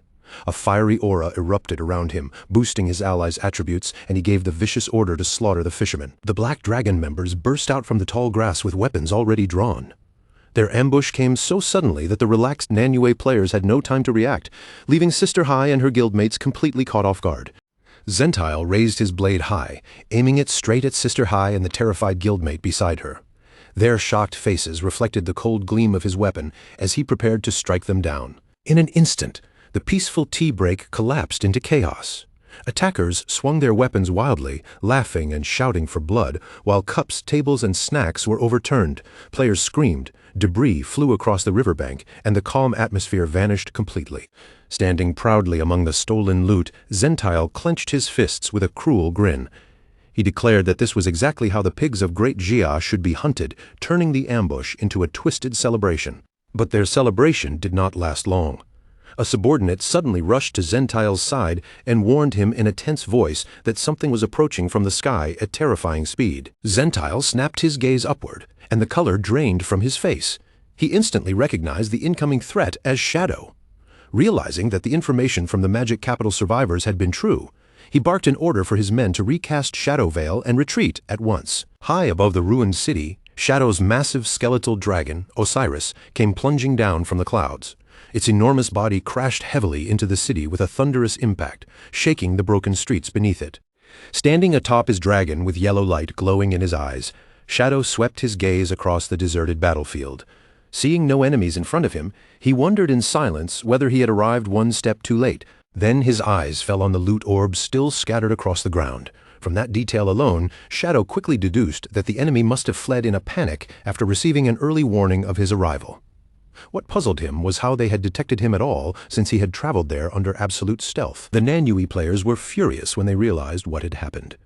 A fiery aura erupted around him, boosting his allies' attributes, and he gave the vicious order to slaughter the fishermen. The Black Dragon members burst out from the tall grass with weapons already drawn. Their ambush came so suddenly that the relaxed Nanyue players had no time to react, leaving Sister Hai and her guildmates completely caught off guard. Zentile raised his blade high, aiming it straight at Sister Hai and the terrified guildmate beside her. Their shocked faces reflected the cold gleam of his weapon as he prepared to strike them down. In an instant, the peaceful tea break collapsed into chaos. Attackers swung their weapons wildly, laughing and shouting for blood, while cups, tables, and snacks were overturned. Players screamed, debris flew across the riverbank, and the calm atmosphere vanished completely. Standing proudly among the stolen loot, Zentile clenched his fists with a cruel grin. He declared that this was exactly how the pigs of Great Jia should be hunted, turning the ambush into a twisted celebration. But their celebration did not last long. A subordinate suddenly rushed to Zentile's side and warned him in a tense voice that something was approaching from the sky at terrifying speed. Zentile snapped his gaze upward, and the color drained from his face. He instantly recognized the incoming threat as Shadow. Realizing that the information from the Magic Capital survivors had been true, he barked an order for his men to recast Shadow Veil and retreat at once. High above the ruined city, Shadow's massive skeletal dragon, Osiris, came plunging down from the clouds. Its enormous body crashed heavily into the city with a thunderous impact, shaking the broken streets beneath it. Standing atop his dragon with yellow light glowing in his eyes, Shadow swept his gaze across the deserted battlefield. Seeing no enemies in front of him, he wondered in silence whether he had arrived one step too late. Then his eyes fell on the loot orbs still scattered across the ground. From that detail alone, Shadow quickly deduced that the enemy must have fled in a panic after receiving an early warning of his arrival. What puzzled him was how they had detected him at all, since he had traveled there under absolute stealth. The Nanyue players were furious when they realized what had happened.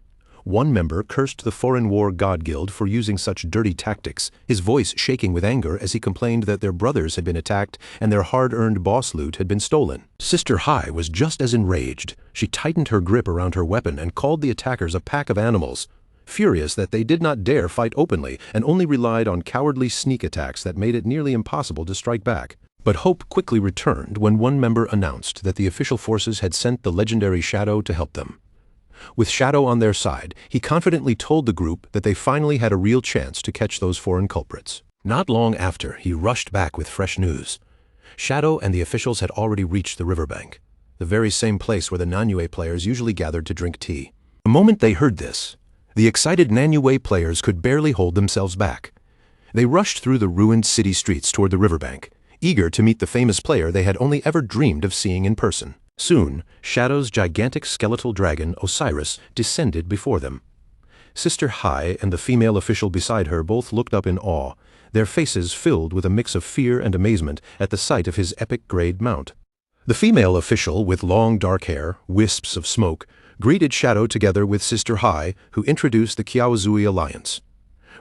One member cursed the Foreign War God Guild for using such dirty tactics, his voice shaking with anger as he complained that their brothers had been attacked and their hard-earned boss loot had been stolen. Sister Hai was just as enraged. She tightened her grip around her weapon and called the attackers a pack of animals, furious that they did not dare fight openly and only relied on cowardly sneak attacks that made it nearly impossible to strike back. But hope quickly returned when one member announced that the official forces had sent the legendary Shadow to help them. With Shadow on their side, he confidently told the group that they finally had a real chance to catch those foreign culprits. Not long after, he rushed back with fresh news. Shadow and the officials had already reached the riverbank, the very same place where the Nanyue players usually gathered to drink tea. The moment they heard this, the excited Nanyue players could barely hold themselves back. They rushed through the ruined city streets toward the riverbank, eager to meet the famous player they had only ever dreamed of seeing in person. Soon, Shadow's gigantic skeletal dragon, Osiris, descended before them. Sister Hai and the female official beside her both looked up in awe, their faces filled with a mix of fear and amazement at the sight of his epic-grade mount. The female official, with long dark hair, wisps of smoke, greeted Shadow together with Sister Hai, who introduced the Kiaozui Alliance.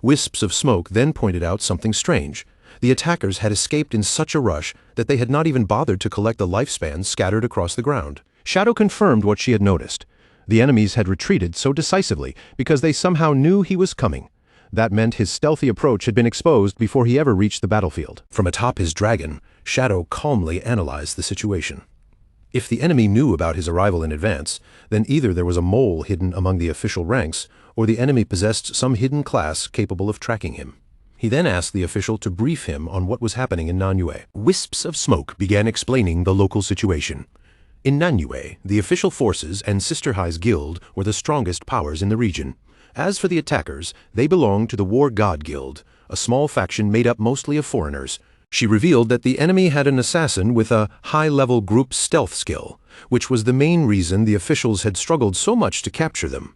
Wisps of Smoke then pointed out something strange. The attackers had escaped in such a rush that they had not even bothered to collect the lifespans scattered across the ground. Shadow confirmed what she had noticed. The enemies had retreated so decisively because they somehow knew he was coming. That meant his stealthy approach had been exposed before he ever reached the battlefield. From atop his dragon, Shadow calmly analyzed the situation. If the enemy knew about his arrival in advance, then either there was a mole hidden among the official ranks, or the enemy possessed some hidden class capable of tracking him. He then asked the official to brief him on what was happening in Nanyue. Wisps of Smoke began explaining the local situation. In Nanyue, the official forces and Sister Hai's guild were the strongest powers in the region. As for the attackers, they belonged to the War God Guild, a small faction made up mostly of foreigners. She revealed that the enemy had an assassin with a high-level group stealth skill, which was the main reason the officials had struggled so much to capture them.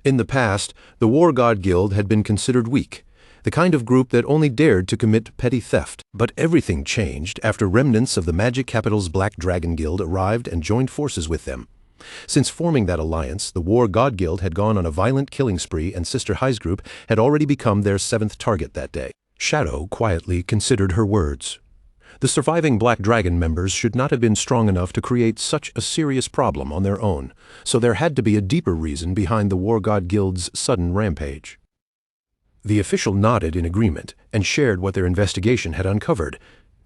In the past, the War God Guild had been considered weak, the kind of group that only dared to commit petty theft. But everything changed after remnants of the Magic Capital's Black Dragon Guild arrived and joined forces with them. Since forming that alliance, the War God Guild had gone on a violent killing spree, and Sister Hai's group had already become their 7th target that day. Shadow quietly considered her words. The surviving Black Dragon members should not have been strong enough to create such a serious problem on their own, so there had to be a deeper reason behind the War God Guild's sudden rampage. The official nodded in agreement and shared what their investigation had uncovered.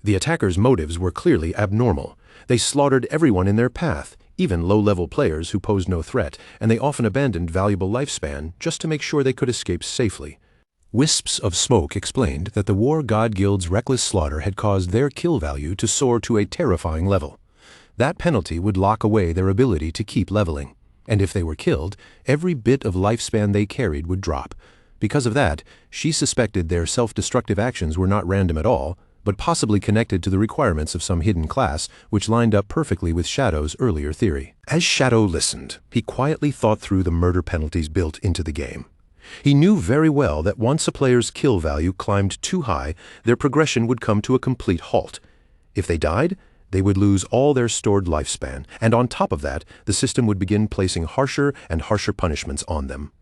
The attackers' motives were clearly abnormal. They slaughtered everyone in their path, even low-level players who posed no threat, and they often abandoned valuable lifespan just to make sure they could escape safely. Wisps of Smoke explained that the War God Guild's reckless slaughter had caused their kill value to soar to a terrifying level. That penalty would lock away their ability to keep leveling, and if they were killed, every bit of lifespan they carried would drop. Because of that, she suspected their self-destructive actions were not random at all, but possibly connected to the requirements of some hidden class, which lined up perfectly with Shadow's earlier theory. As Shadow listened, he quietly thought through the murder penalties built into the game. He knew very well that once a player's kill value climbed too high, their progression would come to a complete halt. If they died, they would lose all their stored lifespan, and on top of that, the system would begin placing harsher and harsher punishments on them.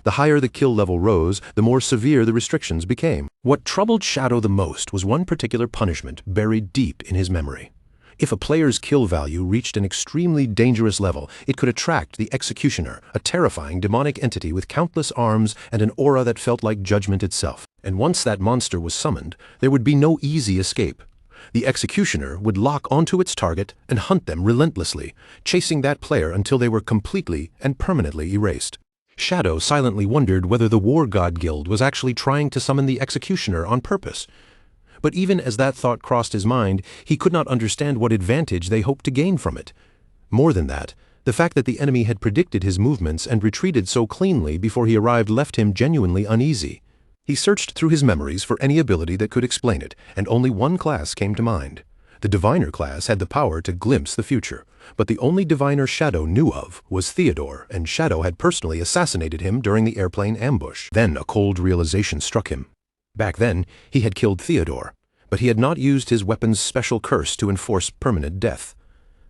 The higher the kill level rose, the more severe the restrictions became. What troubled Shadow the most was one particular punishment buried deep in his memory. If a player's kill value reached an extremely dangerous level, it could attract the Executioner, a terrifying demonic entity with countless arms and an aura that felt like judgment itself. And once that monster was summoned, there would be no easy escape. The Executioner would lock onto its target and hunt them relentlessly, chasing that player until they were completely and permanently erased. Shadow silently wondered whether the War God Guild was actually trying to summon the Executioner on purpose. But even as that thought crossed his mind, he could not understand what advantage they hoped to gain from it. More than that, the fact that the enemy had predicted his movements and retreated so cleanly before he arrived left him genuinely uneasy. He searched through his memories for any ability that could explain it, and only one class came to mind. The Diviner class had the power to glimpse the future, but the only Diviner Shadow knew of was Theodore, and Shadow had personally assassinated him during the airplane ambush. Then a cold realization struck him. Back then, he had killed Theodore, but he had not used his weapon's special curse to enforce permanent death.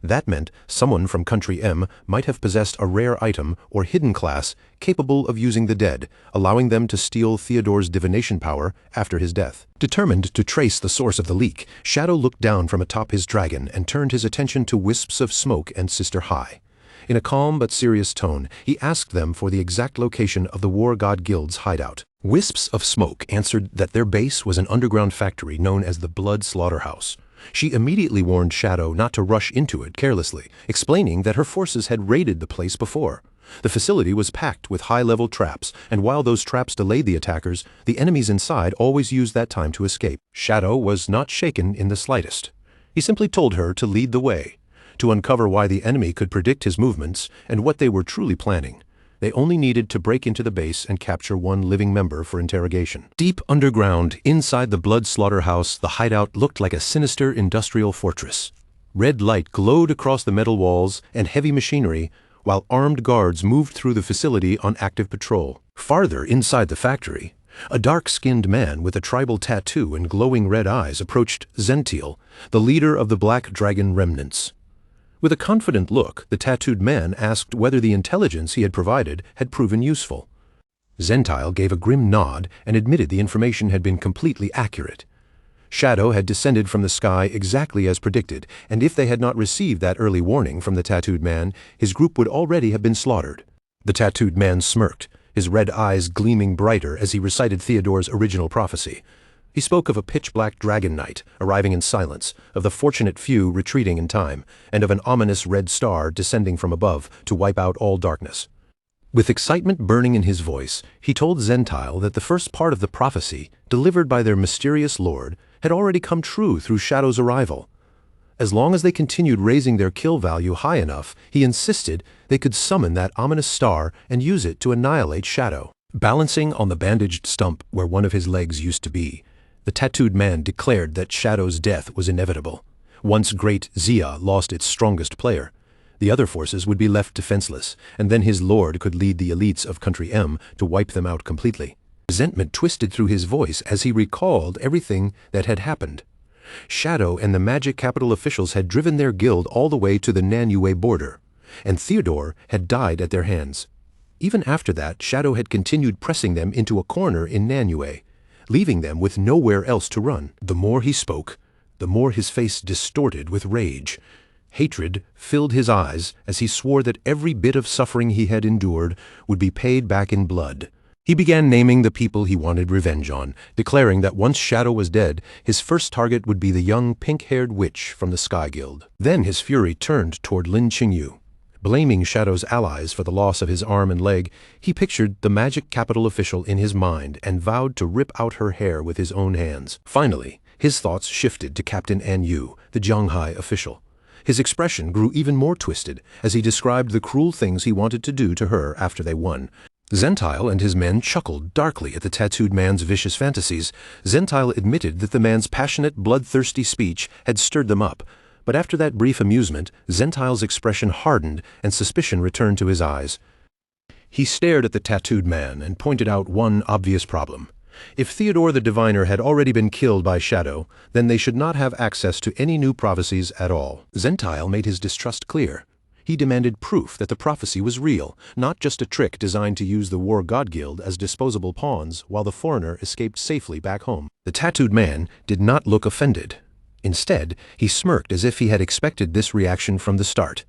That meant someone from Country M might have possessed a rare item or hidden class capable of using the dead, allowing them to steal Theodore's divination power after his death. Determined to trace the source of the leak, Shadow looked down from atop his dragon and turned his attention to Wisps of Smoke and Sister High. In a calm but serious tone, he asked them for the exact location of the War God Guild's hideout. Wisps of Smoke answered that their base was an underground factory known as the Blood Slaughterhouse. She immediately warned Shadow not to rush into it carelessly, explaining that her forces had raided the place before. The facility was packed with high-level traps, and while those traps delayed the attackers, the enemies inside always used that time to escape. Shadow was not shaken in the slightest. He simply told her to lead the way, to uncover why the enemy could predict his movements and what they were truly planning. They only needed to break into the base and capture one living member for interrogation. Deep underground, inside the Blood Slaughterhouse, the hideout looked like a sinister industrial fortress. Red light glowed across the metal walls and heavy machinery, while armed guards moved through the facility on active patrol. Farther inside the factory, a dark-skinned man with a tribal tattoo and glowing red eyes approached Zentiel, the leader of the Black Dragon Remnants. With a confident look, the tattooed man asked whether the intelligence he had provided had proven useful. Zentiel gave a grim nod and admitted the information had been completely accurate. Shadow had descended from the sky exactly as predicted, and if they had not received that early warning from the tattooed man, his group would already have been slaughtered. The tattooed man smirked, his red eyes gleaming brighter as he recited Theodore's original prophecy. He spoke of a pitch-black dragon knight arriving in silence, of the fortunate few retreating in time, and of an ominous red star descending from above to wipe out all darkness. With excitement burning in his voice, he told Zentiel that the first part of the prophecy, delivered by their mysterious lord, had already come true through Shadow's arrival. As long as they continued raising their kill value high enough, he insisted they could summon that ominous star and use it to annihilate Shadow. Balancing on the bandaged stump where one of his legs used to be, the tattooed man declared that Shadow's death was inevitable. Once Great Zia lost its strongest player, the other forces would be left defenseless, and then his lord could lead the elites of Country M to wipe them out completely. Resentment twisted through his voice as he recalled everything that had happened. Shadow and the Magic Capital officials had driven their guild all the way to the Nanyue border, and Theodore had died at their hands. Even after that, Shadow had continued pressing them into a corner in Nanyue, leaving them with nowhere else to run. The more he spoke, the more his face distorted with rage. Hatred filled his eyes as he swore that every bit of suffering he had endured would be paid back in blood. He began naming the people he wanted revenge on, declaring that once Shadow was dead, his first target would be the young pink-haired witch from the Sky Guild. Then his fury turned toward Lin Qingyu. Blaming Shadow's allies for the loss of his arm and leg, he pictured the Magic Capital official in his mind and vowed to rip out her hair with his own hands. Finally, his thoughts shifted to Captain An Yu, the Zhanghai official. His expression grew even more twisted as he described the cruel things he wanted to do to her after they won. Zentiel and his men chuckled darkly at the tattooed man's vicious fantasies. Zentiel admitted that the man's passionate, bloodthirsty speech had stirred them up. But after that brief amusement, Zentiel's expression hardened and suspicion returned to his eyes. He stared at the tattooed man and pointed out one obvious problem. If Theodore the Diviner had already been killed by Shadow, then they should not have access to any new prophecies at all. Zentiel made his distrust clear. He demanded proof that the prophecy was real, not just a trick designed to use the War God Guild as disposable pawns while the foreigner escaped safely back home. The tattooed man did not look offended. Instead, he smirked as if he had expected this reaction from the start.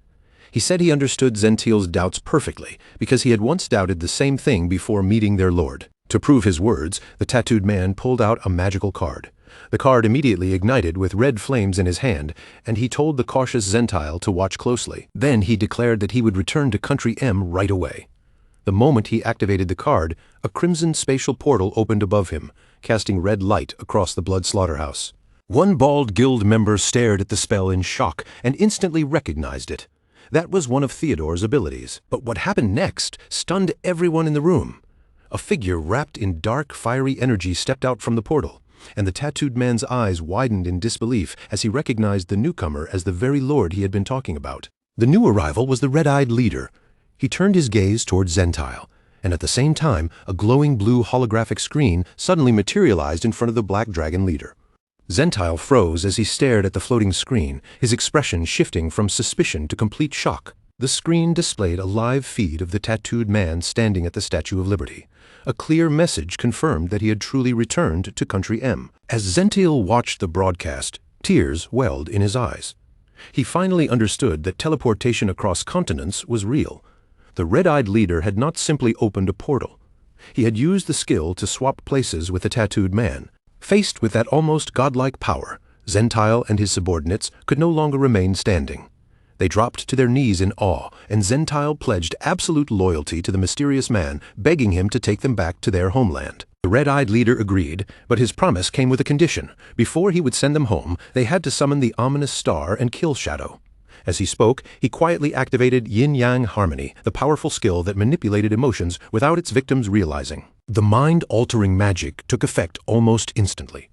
He said he understood Zentiel's doubts perfectly, because he had once doubted the same thing before meeting their lord. To prove his words, the tattooed man pulled out a magical card. The card immediately ignited with red flames in his hand, and he told the cautious Zentiel to watch closely. Then he declared that he would return to Country M right away. The moment he activated the card, a crimson spatial portal opened above him, casting red light across the Blood Slaughterhouse. One bald guild member stared at the spell in shock and instantly recognized it. That was one of Theodore's abilities. But what happened next stunned everyone in the room. A figure wrapped in dark, fiery energy stepped out from the portal, and the tattooed man's eyes widened in disbelief as he recognized the newcomer as the very lord he had been talking about. The new arrival was the red-eyed leader. He turned his gaze toward Zentiel, and at the same time, a glowing blue holographic screen suddenly materialized in front of the Black Dragon leader. Zentile froze as he stared at the floating screen, his expression shifting from suspicion to complete shock. The screen displayed a live feed of the tattooed man standing at the Statue of Liberty. A clear message confirmed that he had truly returned to Country M. As Zentile watched the broadcast, tears welled in his eyes. He finally understood that teleportation across continents was real. The red-eyed leader had not simply opened a portal. He had used the skill to swap places with the tattooed man. Faced with that almost godlike power, Zentile and his subordinates could no longer remain standing. They dropped to their knees in awe, and Zentile pledged absolute loyalty to the mysterious man, begging him to take them back to their homeland. The red-eyed leader agreed, but his promise came with a condition. Before he would send them home, they had to summon the ominous star and kill Shadow. As he spoke, he quietly activated yin-yang harmony, the powerful skill that manipulated emotions without its victims realizing. The mind-altering magic took effect almost instantly.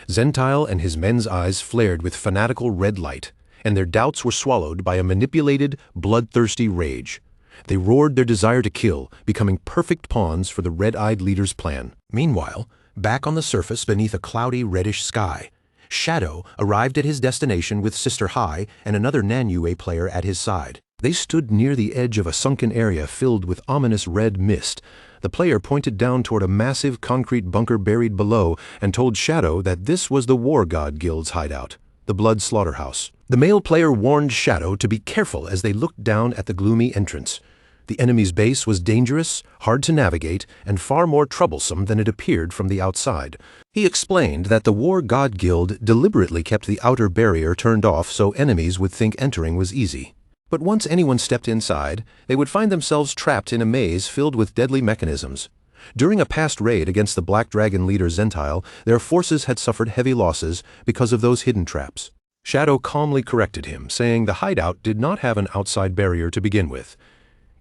Zentile and his men's eyes flared with fanatical red light, and their doubts were swallowed by a manipulated, bloodthirsty rage. They roared their desire to kill, becoming perfect pawns for the red-eyed leader's plan. Meanwhile, back on the surface beneath a cloudy reddish sky, Shadow arrived at his destination with Sister Hai and another Nanyue player at his side. They stood near the edge of a sunken area filled with ominous red mist. The player pointed down toward a massive concrete bunker buried below and told Shadow that this was the War God Guild's hideout, the Blood Slaughterhouse. The male player warned Shadow to be careful as they looked down at the gloomy entrance. The enemy's base was dangerous, hard to navigate, and far more troublesome than it appeared from the outside. He explained that the War God Guild deliberately kept the outer barrier turned off so enemies would think entering was easy. But once anyone stepped inside, they would find themselves trapped in a maze filled with deadly mechanisms. During a past raid against the Black Dragon leader Zentile, their forces had suffered heavy losses because of those hidden traps. Shadow calmly corrected him, saying the hideout did not have an outside barrier to begin with.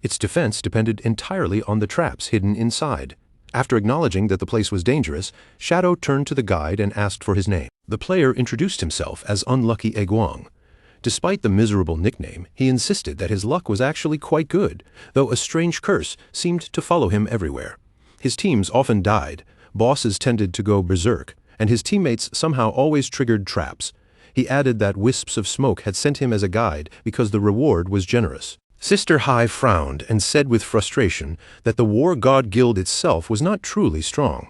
Its defense depended entirely on the traps hidden inside. After acknowledging that the place was dangerous, Shadow turned to the guide and asked for his name. The player introduced himself as Unlucky Eguang. Despite the miserable nickname, he insisted that his luck was actually quite good, though a strange curse seemed to follow him everywhere. His teams often died, bosses tended to go berserk, and his teammates somehow always triggered traps. He added that wisps of smoke had sent him as a guide because the reward was generous. Sister Hai frowned and said with frustration that the War God Guild itself was not truly strong.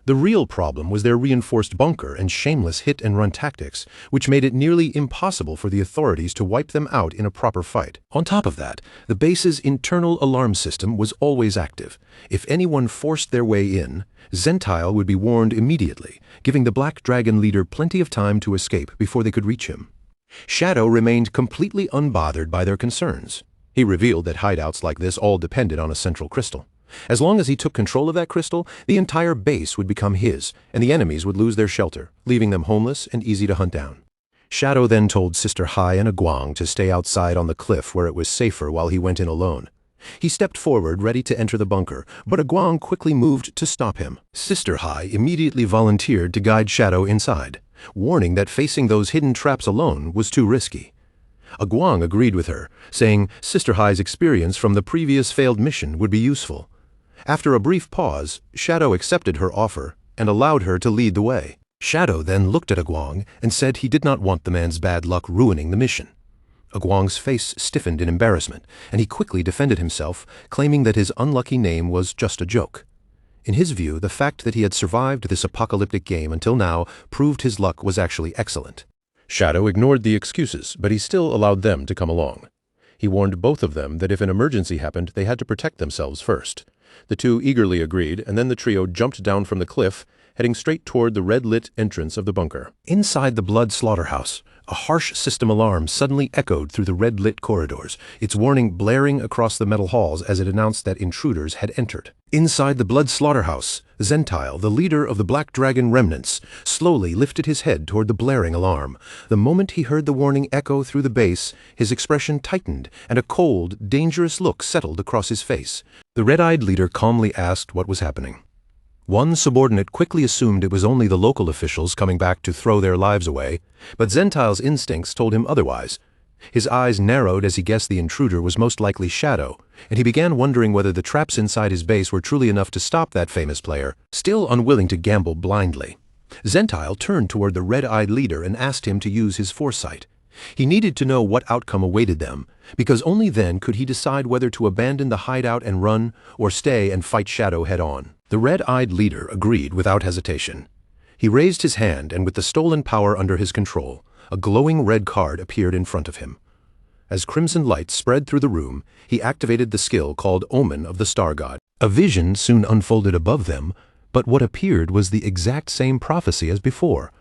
The real problem was their reinforced bunker and shameless hit-and-run tactics, which made it nearly impossible for the authorities to wipe them out in a proper fight. On top of that, the base's internal alarm system was always active. If anyone forced their way in, Zentile would be warned immediately, giving the Black Dragon leader plenty of time to escape before they could reach him. Shadow remained completely unbothered by their concerns. He revealed that hideouts like this all depended on a central crystal. As long as he took control of that crystal, the entire base would become his, and the enemies would lose their shelter, leaving them homeless and easy to hunt down. Shadow then told Sister Hai and Eguang to stay outside on the cliff where it was safer while he went in alone. He stepped forward, ready to enter the bunker, but Eguang quickly moved to stop him. Sister Hai immediately volunteered to guide Shadow inside, warning that facing those hidden traps alone was too risky. Eguang agreed with her, saying Sister Hai's experience from the previous failed mission would be useful. After a brief pause, Shadow accepted her offer and allowed her to lead the way. Shadow then looked at Eguang and said he did not want the man's bad luck ruining the mission. Eguang's face stiffened in embarrassment, and he quickly defended himself, claiming that his unlucky name was just a joke. In his view, the fact that he had survived this apocalyptic game until now proved his luck was actually excellent. Shadow ignored the excuses, but he still allowed them to come along. He warned both of them that if an emergency happened, they had to protect themselves first. The two eagerly agreed, and then the trio jumped down from the cliff, heading straight toward the red-lit entrance of the bunker. Inside the Blood Slaughterhouse, a harsh system alarm suddenly echoed through the red-lit corridors, its warning blaring across the metal halls as it announced that intruders had entered. Inside the Blood Slaughterhouse, Zentile, the leader of the Black Dragon remnants, slowly lifted his head toward the blaring alarm. The moment he heard the warning echo through the base, his expression tightened, and a cold, dangerous look settled across his face. The red-eyed leader calmly asked what was happening. One subordinate quickly assumed it was only the local officials coming back to throw their lives away, but Zentile's instincts told him otherwise. His eyes narrowed as he guessed the intruder was most likely Shadow, and he began wondering whether the traps inside his base were truly enough to stop that famous player. Still unwilling to gamble blindly, Zentile turned toward the red-eyed leader and asked him to use his foresight. He needed to know what outcome awaited them, because only then could he decide whether to abandon the hideout and run, or stay and fight Shadow head-on. The red-eyed leader agreed without hesitation. He raised his hand, and with the stolen power under his control, a glowing red card appeared in front of him. As crimson light spread through the room, he activated the skill called Omen of the Star God. A vision soon unfolded above them, but what appeared was the exact same prophecy as before.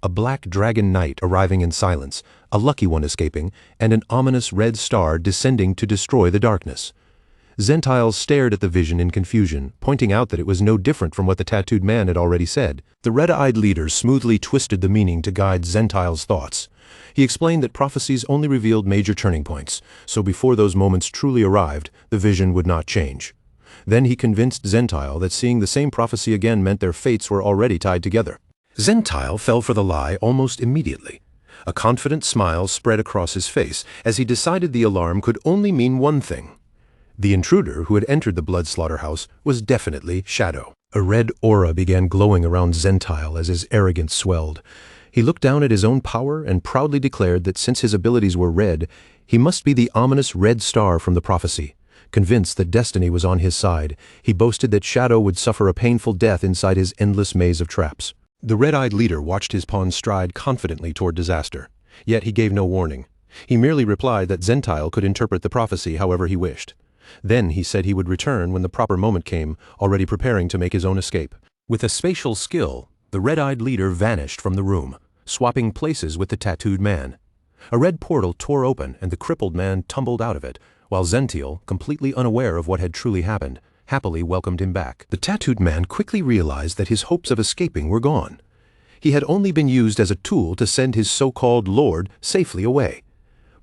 A black dragon knight arriving in silence, a lucky one escaping, and an ominous red star descending to destroy the darkness. Zentile stared at the vision in confusion, pointing out that it was no different from what the tattooed man had already said. The red-eyed leader smoothly twisted the meaning to guide Zentile's thoughts. He explained that prophecies only revealed major turning points, so before those moments truly arrived, the vision would not change. Then he convinced Zentile that seeing the same prophecy again meant their fates were already tied together. Zentile fell for the lie almost immediately. A confident smile spread across his face as he decided the alarm could only mean one thing. The intruder who had entered the blood slaughterhouse was definitely Shadow. A red aura began glowing around Zentile as his arrogance swelled. He looked down at his own power and proudly declared that since his abilities were red, he must be the ominous red star from the prophecy. Convinced that destiny was on his side, he boasted that Shadow would suffer a painful death inside his endless maze of traps. The red-eyed leader watched his pawn stride confidently toward disaster, yet he gave no warning. He merely replied that Zentile could interpret the prophecy however he wished. Then he said he would return when the proper moment came, already preparing to make his own escape. With a spatial skill, the red-eyed leader vanished from the room, swapping places with the tattooed man. A red portal tore open and the crippled man tumbled out of it, while Zentile, completely unaware of what had truly happened, happily welcomed him back. The tattooed man quickly realized that his hopes of escaping were gone. He had only been used as a tool to send his so-called lord safely away.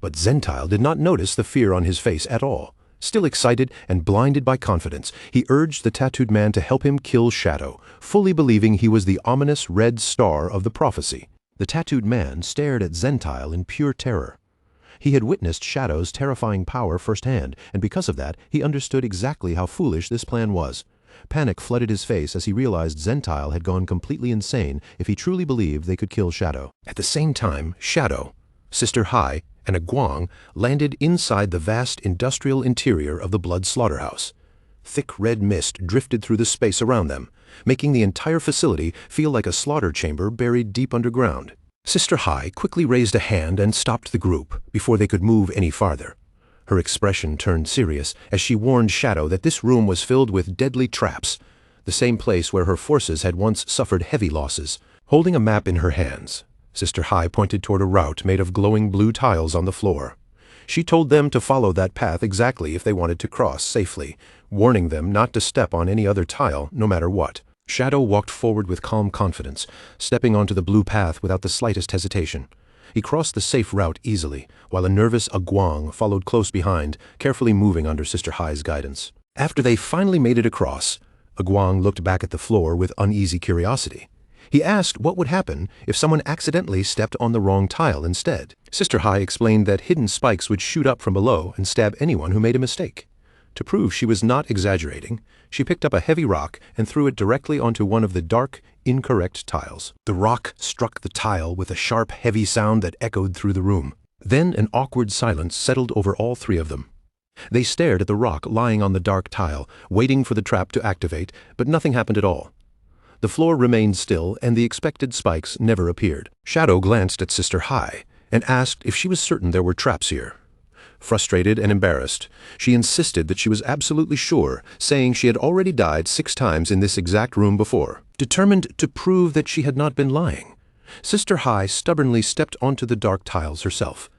But Zentile did not notice the fear on his face at all. Still excited and blinded by confidence, he urged the tattooed man to help him kill Shadow, fully believing he was the ominous red star of the prophecy. The tattooed man stared at Zentile in pure terror. He had witnessed Shadow's terrifying power firsthand, and because of that, he understood exactly how foolish this plan was. Panic flooded his face as he realized Zentile had gone completely insane if he truly believed they could kill Shadow. At the same time, Shadow, Sister Hai, and a Guang landed inside the vast industrial interior of the blood slaughterhouse. Thick red mist drifted through the space around them, making the entire facility feel like a slaughter chamber buried deep underground. Sister Hai quickly raised a hand and stopped the group before they could move any farther. Her expression turned serious as she warned Shadow that this room was filled with deadly traps, the same place where her forces had once suffered heavy losses. Holding a map in her hands, Sister Hai pointed toward a route made of glowing blue tiles on the floor. She told them to follow that path exactly if they wanted to cross safely, warning them not to step on any other tile, no matter what. Shadow walked forward with calm confidence, stepping onto the blue path without the slightest hesitation. He crossed the safe route easily, while a nervous Aguang followed close behind, carefully moving under Sister Hai's guidance. After they finally made it across, Aguang looked back at the floor with uneasy curiosity. He asked what would happen if someone accidentally stepped on the wrong tile instead. Sister Hai explained that hidden spikes would shoot up from below and stab anyone who made a mistake. To prove she was not exaggerating, she picked up a heavy rock and threw it directly onto one of the dark, incorrect tiles. The rock struck the tile with a sharp, heavy sound that echoed through the room. Then an awkward silence settled over all three of them. They stared at the rock lying on the dark tile, waiting for the trap to activate, but nothing happened at all. The floor remained still, and the expected spikes never appeared. Shadow glanced at Sister Hai and asked if she was certain there were traps here. Frustrated and embarrassed, she insisted that she was absolutely sure, saying she had already died 6 times in this exact room before. Determined to prove that she had not been lying, Sister Hai stubbornly stepped onto the dark tiles herself.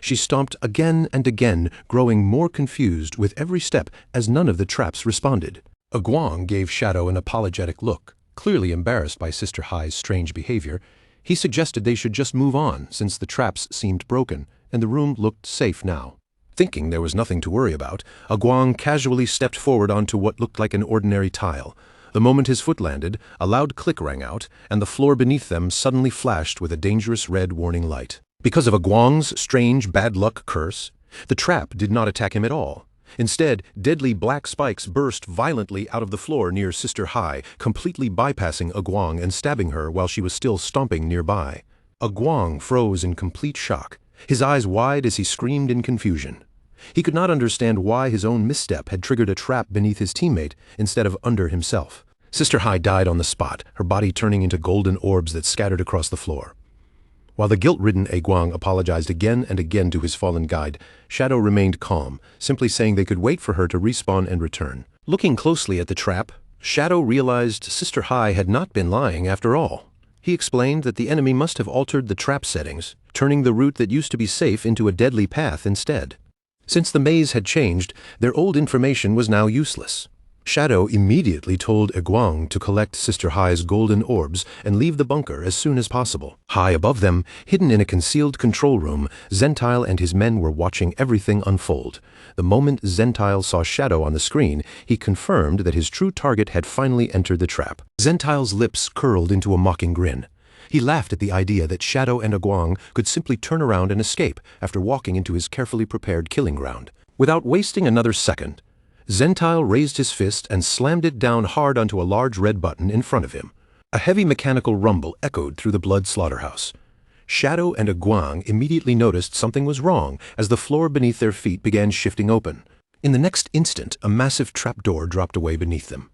She stomped again and again, growing more confused with every step as none of the traps responded. Aguang gave Shadow an apologetic look. Clearly embarrassed by Sister Hai's strange behavior, he suggested they should just move on since the traps seemed broken and the room looked safe now. Thinking there was nothing to worry about, Aguang casually stepped forward onto what looked like an ordinary tile. The moment his foot landed, a loud click rang out, and the floor beneath them suddenly flashed with a dangerous red warning light. Because of Aguang's strange bad luck curse, the trap did not attack him at all. Instead, deadly black spikes burst violently out of the floor near Sister Hai, completely bypassing Aguang and stabbing her while she was still stomping nearby. Aguang froze in complete shock, his eyes wide as he screamed in confusion. He could not understand why his own misstep had triggered a trap beneath his teammate instead of under himself. Sister Hai died on the spot, her body turning into golden orbs that scattered across the floor. While the guilt-ridden Aguang apologized again and again to his fallen guide, Shadow remained calm, simply saying they could wait for her to respawn and return. Looking closely at the trap, Shadow realized Sister Hai had not been lying after all. He explained that the enemy must have altered the trap settings, turning the route that used to be safe into a deadly path instead. Since the maze had changed, their old information was now useless. Shadow immediately told Aguang to collect Sister Hai's golden orbs and leave the bunker as soon as possible. High above them, hidden in a concealed control room, Zentile and his men were watching everything unfold. The moment Zentile saw Shadow on the screen, he confirmed that his true target had finally entered the trap. Zentile's lips curled into a mocking grin. He laughed at the idea that Shadow and Aguang could simply turn around and escape after walking into his carefully prepared killing ground. Without wasting another second, Zentile raised his fist and slammed it down hard onto a large red button in front of him. A heavy mechanical rumble echoed through the blood slaughterhouse. Shadow and Aguang immediately noticed something was wrong as the floor beneath their feet began shifting open. In the next instant, a massive trapdoor dropped away beneath them.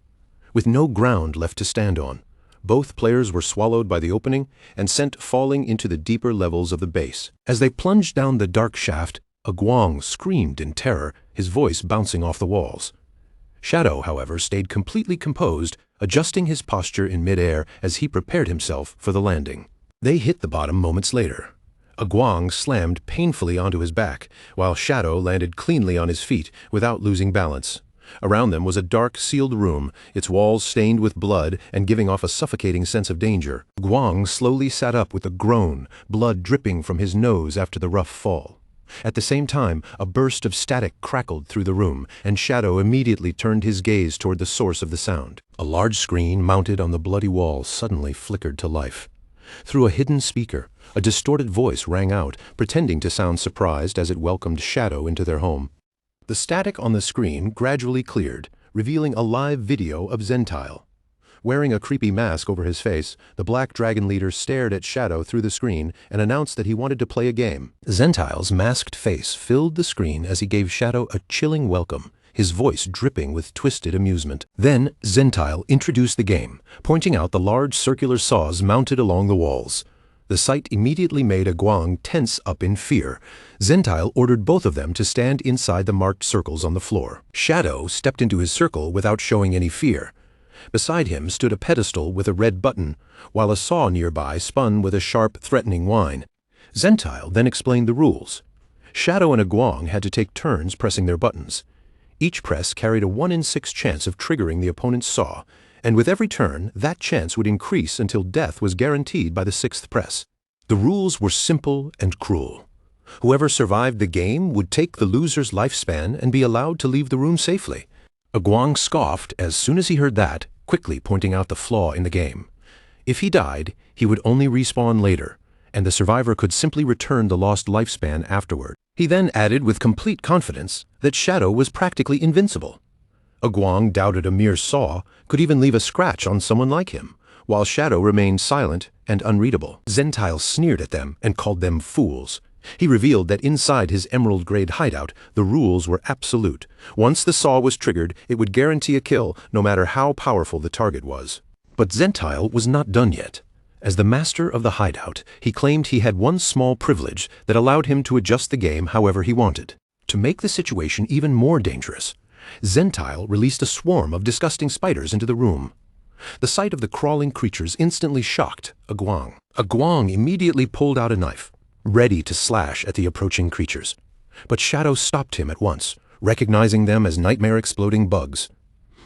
With no ground left to stand on, both players were swallowed by the opening and sent falling into the deeper levels of the base. As they plunged down the dark shaft, Aguang screamed in terror, his voice bouncing off the walls. Shadow, however, stayed completely composed, adjusting his posture in midair as he prepared himself for the landing. They hit the bottom moments later. Aguang slammed painfully onto his back, while Shadow landed cleanly on his feet without losing balance. Around them was a dark, sealed room, its walls stained with blood and giving off a suffocating sense of danger. Aguang slowly sat up with a groan, blood dripping from his nose after the rough fall. At the same time, a burst of static crackled through the room, and Shadow immediately turned his gaze toward the source of the sound. A large screen mounted on the bloody wall suddenly flickered to life. Through a hidden speaker, a distorted voice rang out, pretending to sound surprised as it welcomed Shadow into their home. The static on the screen gradually cleared, revealing a live video of Zentile. Wearing a creepy mask over his face, the Black Dragon leader stared at Shadow through the screen and announced that he wanted to play a game. Zentile's masked face filled the screen as he gave Shadow a chilling welcome, his voice dripping with twisted amusement. Then Zentile introduced the game, pointing out the large circular saws mounted along the walls. The sight immediately made Aguang tense up in fear. Zentile ordered both of them to stand inside the marked circles on the floor. Shadow stepped into his circle without showing any fear. Beside him stood a pedestal with a red button, while a saw nearby spun with a sharp, threatening whine. Zentile then explained the rules. Shadow and Aguang had to take turns pressing their buttons. Each press carried a 1 in 6 chance of triggering the opponent's saw, and with every turn, that chance would increase until death was guaranteed by the 6th press. The rules were simple and cruel. Whoever survived the game would take the loser's lifespan and be allowed to leave the room safely. Aguang scoffed as soon as he heard that, quickly pointing out the flaw in the game. If he died, he would only respawn later, and the survivor could simply return the lost lifespan afterward. He then added with complete confidence that Shadow was practically invincible. Aguang doubted a mere saw could even leave a scratch on someone like him, while Shadow remained silent and unreadable. Zentile sneered at them and called them fools. He revealed that inside his emerald-grade hideout, the rules were absolute. Once the saw was triggered, it would guarantee a kill, no matter how powerful the target was. But Zentile was not done yet. As the master of the hideout, he claimed he had one small privilege that allowed him to adjust the game however he wanted. To make the situation even more dangerous, Zentile released a swarm of disgusting spiders into the room. The sight of the crawling creatures instantly shocked Aguang. Aguang immediately pulled out a knife, ready to slash at the approaching creatures. But Shadow stopped him at once, recognizing them as nightmare-exploding bugs.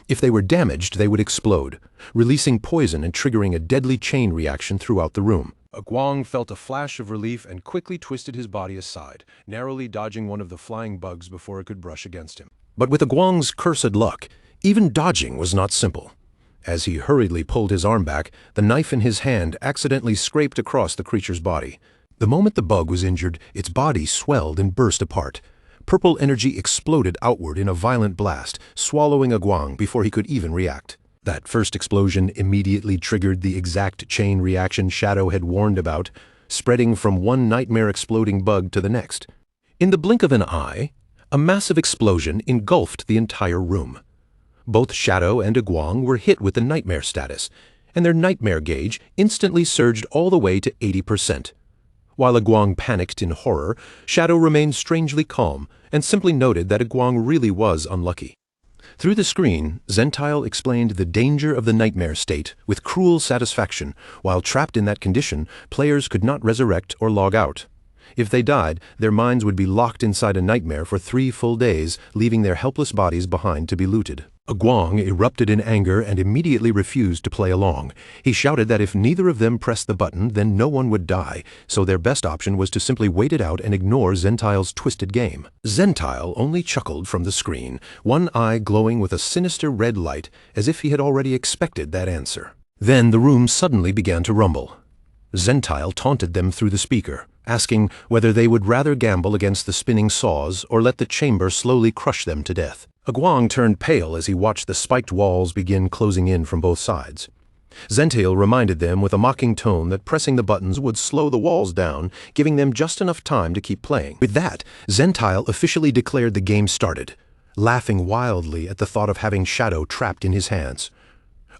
If they were damaged, they would explode, releasing poison and triggering a deadly chain reaction throughout the room. Aguang felt a flash of relief and quickly twisted his body aside, narrowly dodging one of the flying bugs before it could brush against him. But with Aguang's cursed luck, even dodging was not simple. As he hurriedly pulled his arm back, the knife in his hand accidentally scraped across the creature's body. The moment the bug was injured, its body swelled and burst apart. Purple energy exploded outward in a violent blast, swallowing Aguang before he could even react. That first explosion immediately triggered the exact chain reaction Shadow had warned about, spreading from one nightmare-exploding bug to the next. In the blink of an eye, a massive explosion engulfed the entire room. Both Shadow and Aguang were hit with the nightmare status, and their nightmare gauge instantly surged all the way to 80%. While Aguang panicked in horror, Shadow remained strangely calm and simply noted that Aguang really was unlucky. Through the screen, Zentile explained the danger of the nightmare state with cruel satisfaction. While trapped in that condition, players could not resurrect or log out. If they died, their minds would be locked inside a nightmare for 3 full days, leaving their helpless bodies behind to be looted. Aguang erupted in anger and immediately refused to play along. He shouted that if neither of them pressed the button, then no one would die, so their best option was to simply wait it out and ignore Zentile's twisted game. Zentile only chuckled from the screen, one eye glowing with a sinister red light, as if he had already expected that answer. Then the room suddenly began to rumble. Zentile taunted them through the speaker, asking whether they would rather gamble against the spinning saws or let the chamber slowly crush them to death. Aguang turned pale as he watched the spiked walls begin closing in from both sides. Zentile reminded them with a mocking tone that pressing the buttons would slow the walls down, giving them just enough time to keep playing. With that, Zentile officially declared the game started, laughing wildly at the thought of having Shadow trapped in his hands.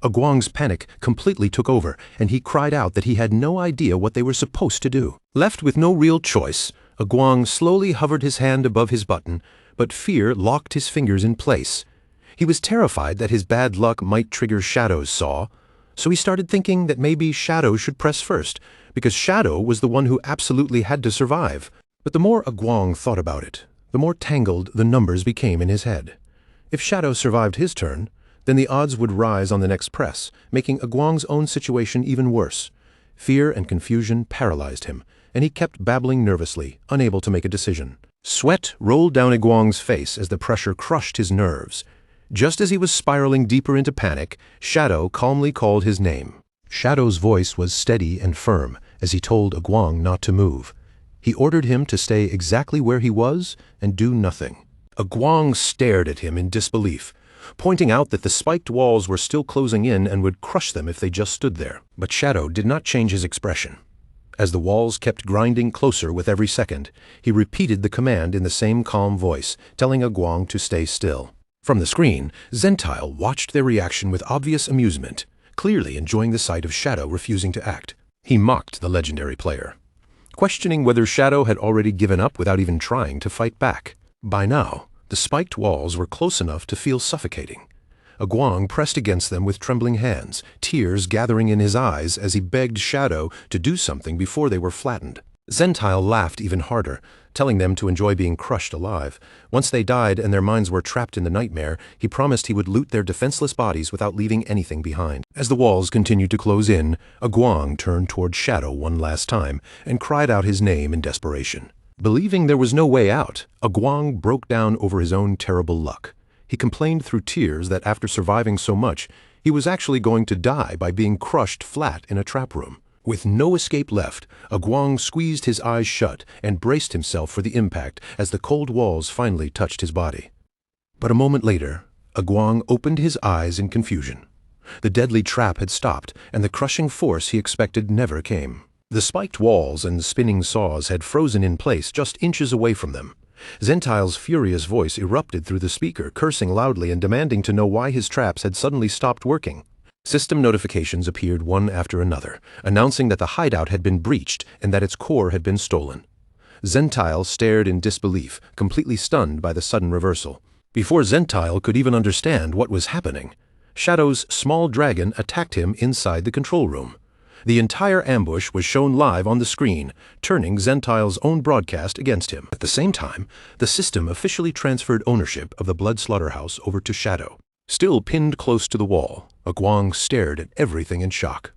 Aguang's panic completely took over, and he cried out that he had no idea what they were supposed to do. Left with no real choice, Aguang slowly hovered his hand above his button, but fear locked his fingers in place. He was terrified that his bad luck might trigger Shadow's saw, so he started thinking that maybe Shadow should press first, because Shadow was the one who absolutely had to survive. But the more Aguang thought about it, the more tangled the numbers became in his head. If Shadow survived his turn, then the odds would rise on the next press, making Aguang's own situation even worse. Fear and confusion paralyzed him, and he kept babbling nervously, unable to make a decision. Sweat rolled down Aguang's face as the pressure crushed his nerves. Just as he was spiraling deeper into panic, Shadow calmly called his name. Shadow's voice was steady and firm as he told Aguang not to move. He ordered him to stay exactly where he was and do nothing. Aguang stared at him in disbelief, pointing out that the spiked walls were still closing in and would crush them if they just stood there. But Shadow did not change his expression. As the walls kept grinding closer with every second, he repeated the command in the same calm voice, telling Aguang to stay still. From the screen, Zentile watched their reaction with obvious amusement, clearly enjoying the sight of Shadow refusing to act. He mocked the legendary player, questioning whether Shadow had already given up without even trying to fight back. By now, the spiked walls were close enough to feel suffocating. Aguang pressed against them with trembling hands, tears gathering in his eyes as he begged Shadow to do something before they were flattened. Zentile laughed even harder, telling them to enjoy being crushed alive. Once they died and their minds were trapped in the nightmare, he promised he would loot their defenseless bodies without leaving anything behind. As the walls continued to close in, Aguang turned toward Shadow one last time and cried out his name in desperation. Believing there was no way out, Aguang broke down over his own terrible luck. He complained through tears that after surviving so much, he was actually going to die by being crushed flat in a trap room. With no escape left, Aguang squeezed his eyes shut and braced himself for the impact as the cold walls finally touched his body. But a moment later, Aguang opened his eyes in confusion. The deadly trap had stopped, and the crushing force he expected never came. The spiked walls and spinning saws had frozen in place just inches away from them. Zentile's furious voice erupted through the speaker, cursing loudly and demanding to know why his traps had suddenly stopped working. System notifications appeared one after another, announcing that the hideout had been breached and that its core had been stolen. Zentile stared in disbelief, completely stunned by the sudden reversal. Before Zentile could even understand what was happening, Shadow's small dragon attacked him inside the control room. The entire ambush was shown live on the screen, turning Zentile's own broadcast against him. At the same time, the system officially transferred ownership of the Blood Slaughterhouse over to Shadow. Still pinned close to the wall, Aguang stared at everything in shock.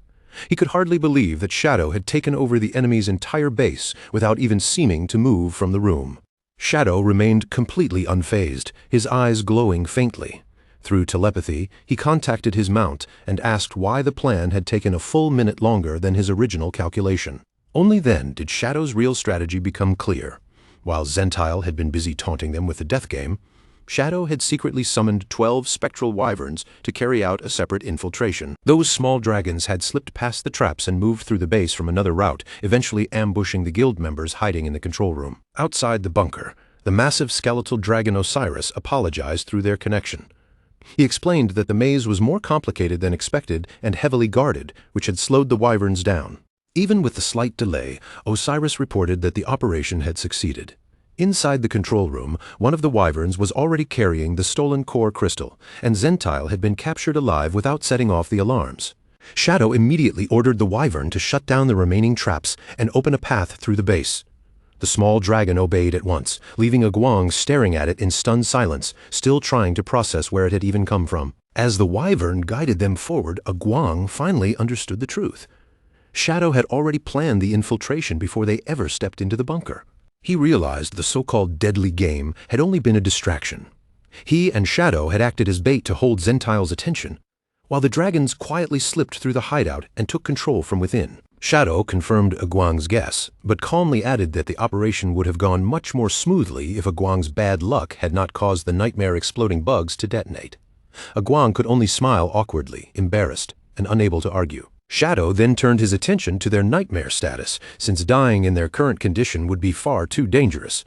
He could hardly believe that Shadow had taken over the enemy's entire base without even seeming to move from the room. Shadow remained completely unfazed, his eyes glowing faintly. Through telepathy, he contacted his mount and asked why the plan had taken a full minute longer than his original calculation. Only then did Shadow's real strategy become clear. While Zentile had been busy taunting them with the death game, Shadow had secretly summoned 12 spectral wyverns to carry out a separate infiltration. Those small dragons had slipped past the traps and moved through the base from another route, eventually ambushing the guild members hiding in the control room. Outside the bunker, the massive skeletal dragon Osiris apologized through their connection. He explained that the maze was more complicated than expected and heavily guarded, which had slowed the wyverns down. Even with the slight delay, Osiris reported that the operation had succeeded. Inside the control room, one of the wyverns was already carrying the stolen core crystal, and Zentile had been captured alive without setting off the alarms. Shadow immediately ordered the wyvern to shut down the remaining traps and open a path through the base. The small dragon obeyed at once, leaving Aguang staring at it in stunned silence, still trying to process where it had even come from. As the wyvern guided them forward, Aguang finally understood the truth. Shadow had already planned the infiltration before they ever stepped into the bunker. He realized the so-called deadly game had only been a distraction. He and Shadow had acted as bait to hold Zentile's attention, while the dragons quietly slipped through the hideout and took control from within. Shadow confirmed Aguang's guess, but calmly added that the operation would have gone much more smoothly if Aguang's bad luck had not caused the nightmare exploding bugs to detonate. Aguang could only smile awkwardly, embarrassed, and unable to argue. Shadow then turned his attention to their nightmare status, since dying in their current condition would be far too dangerous.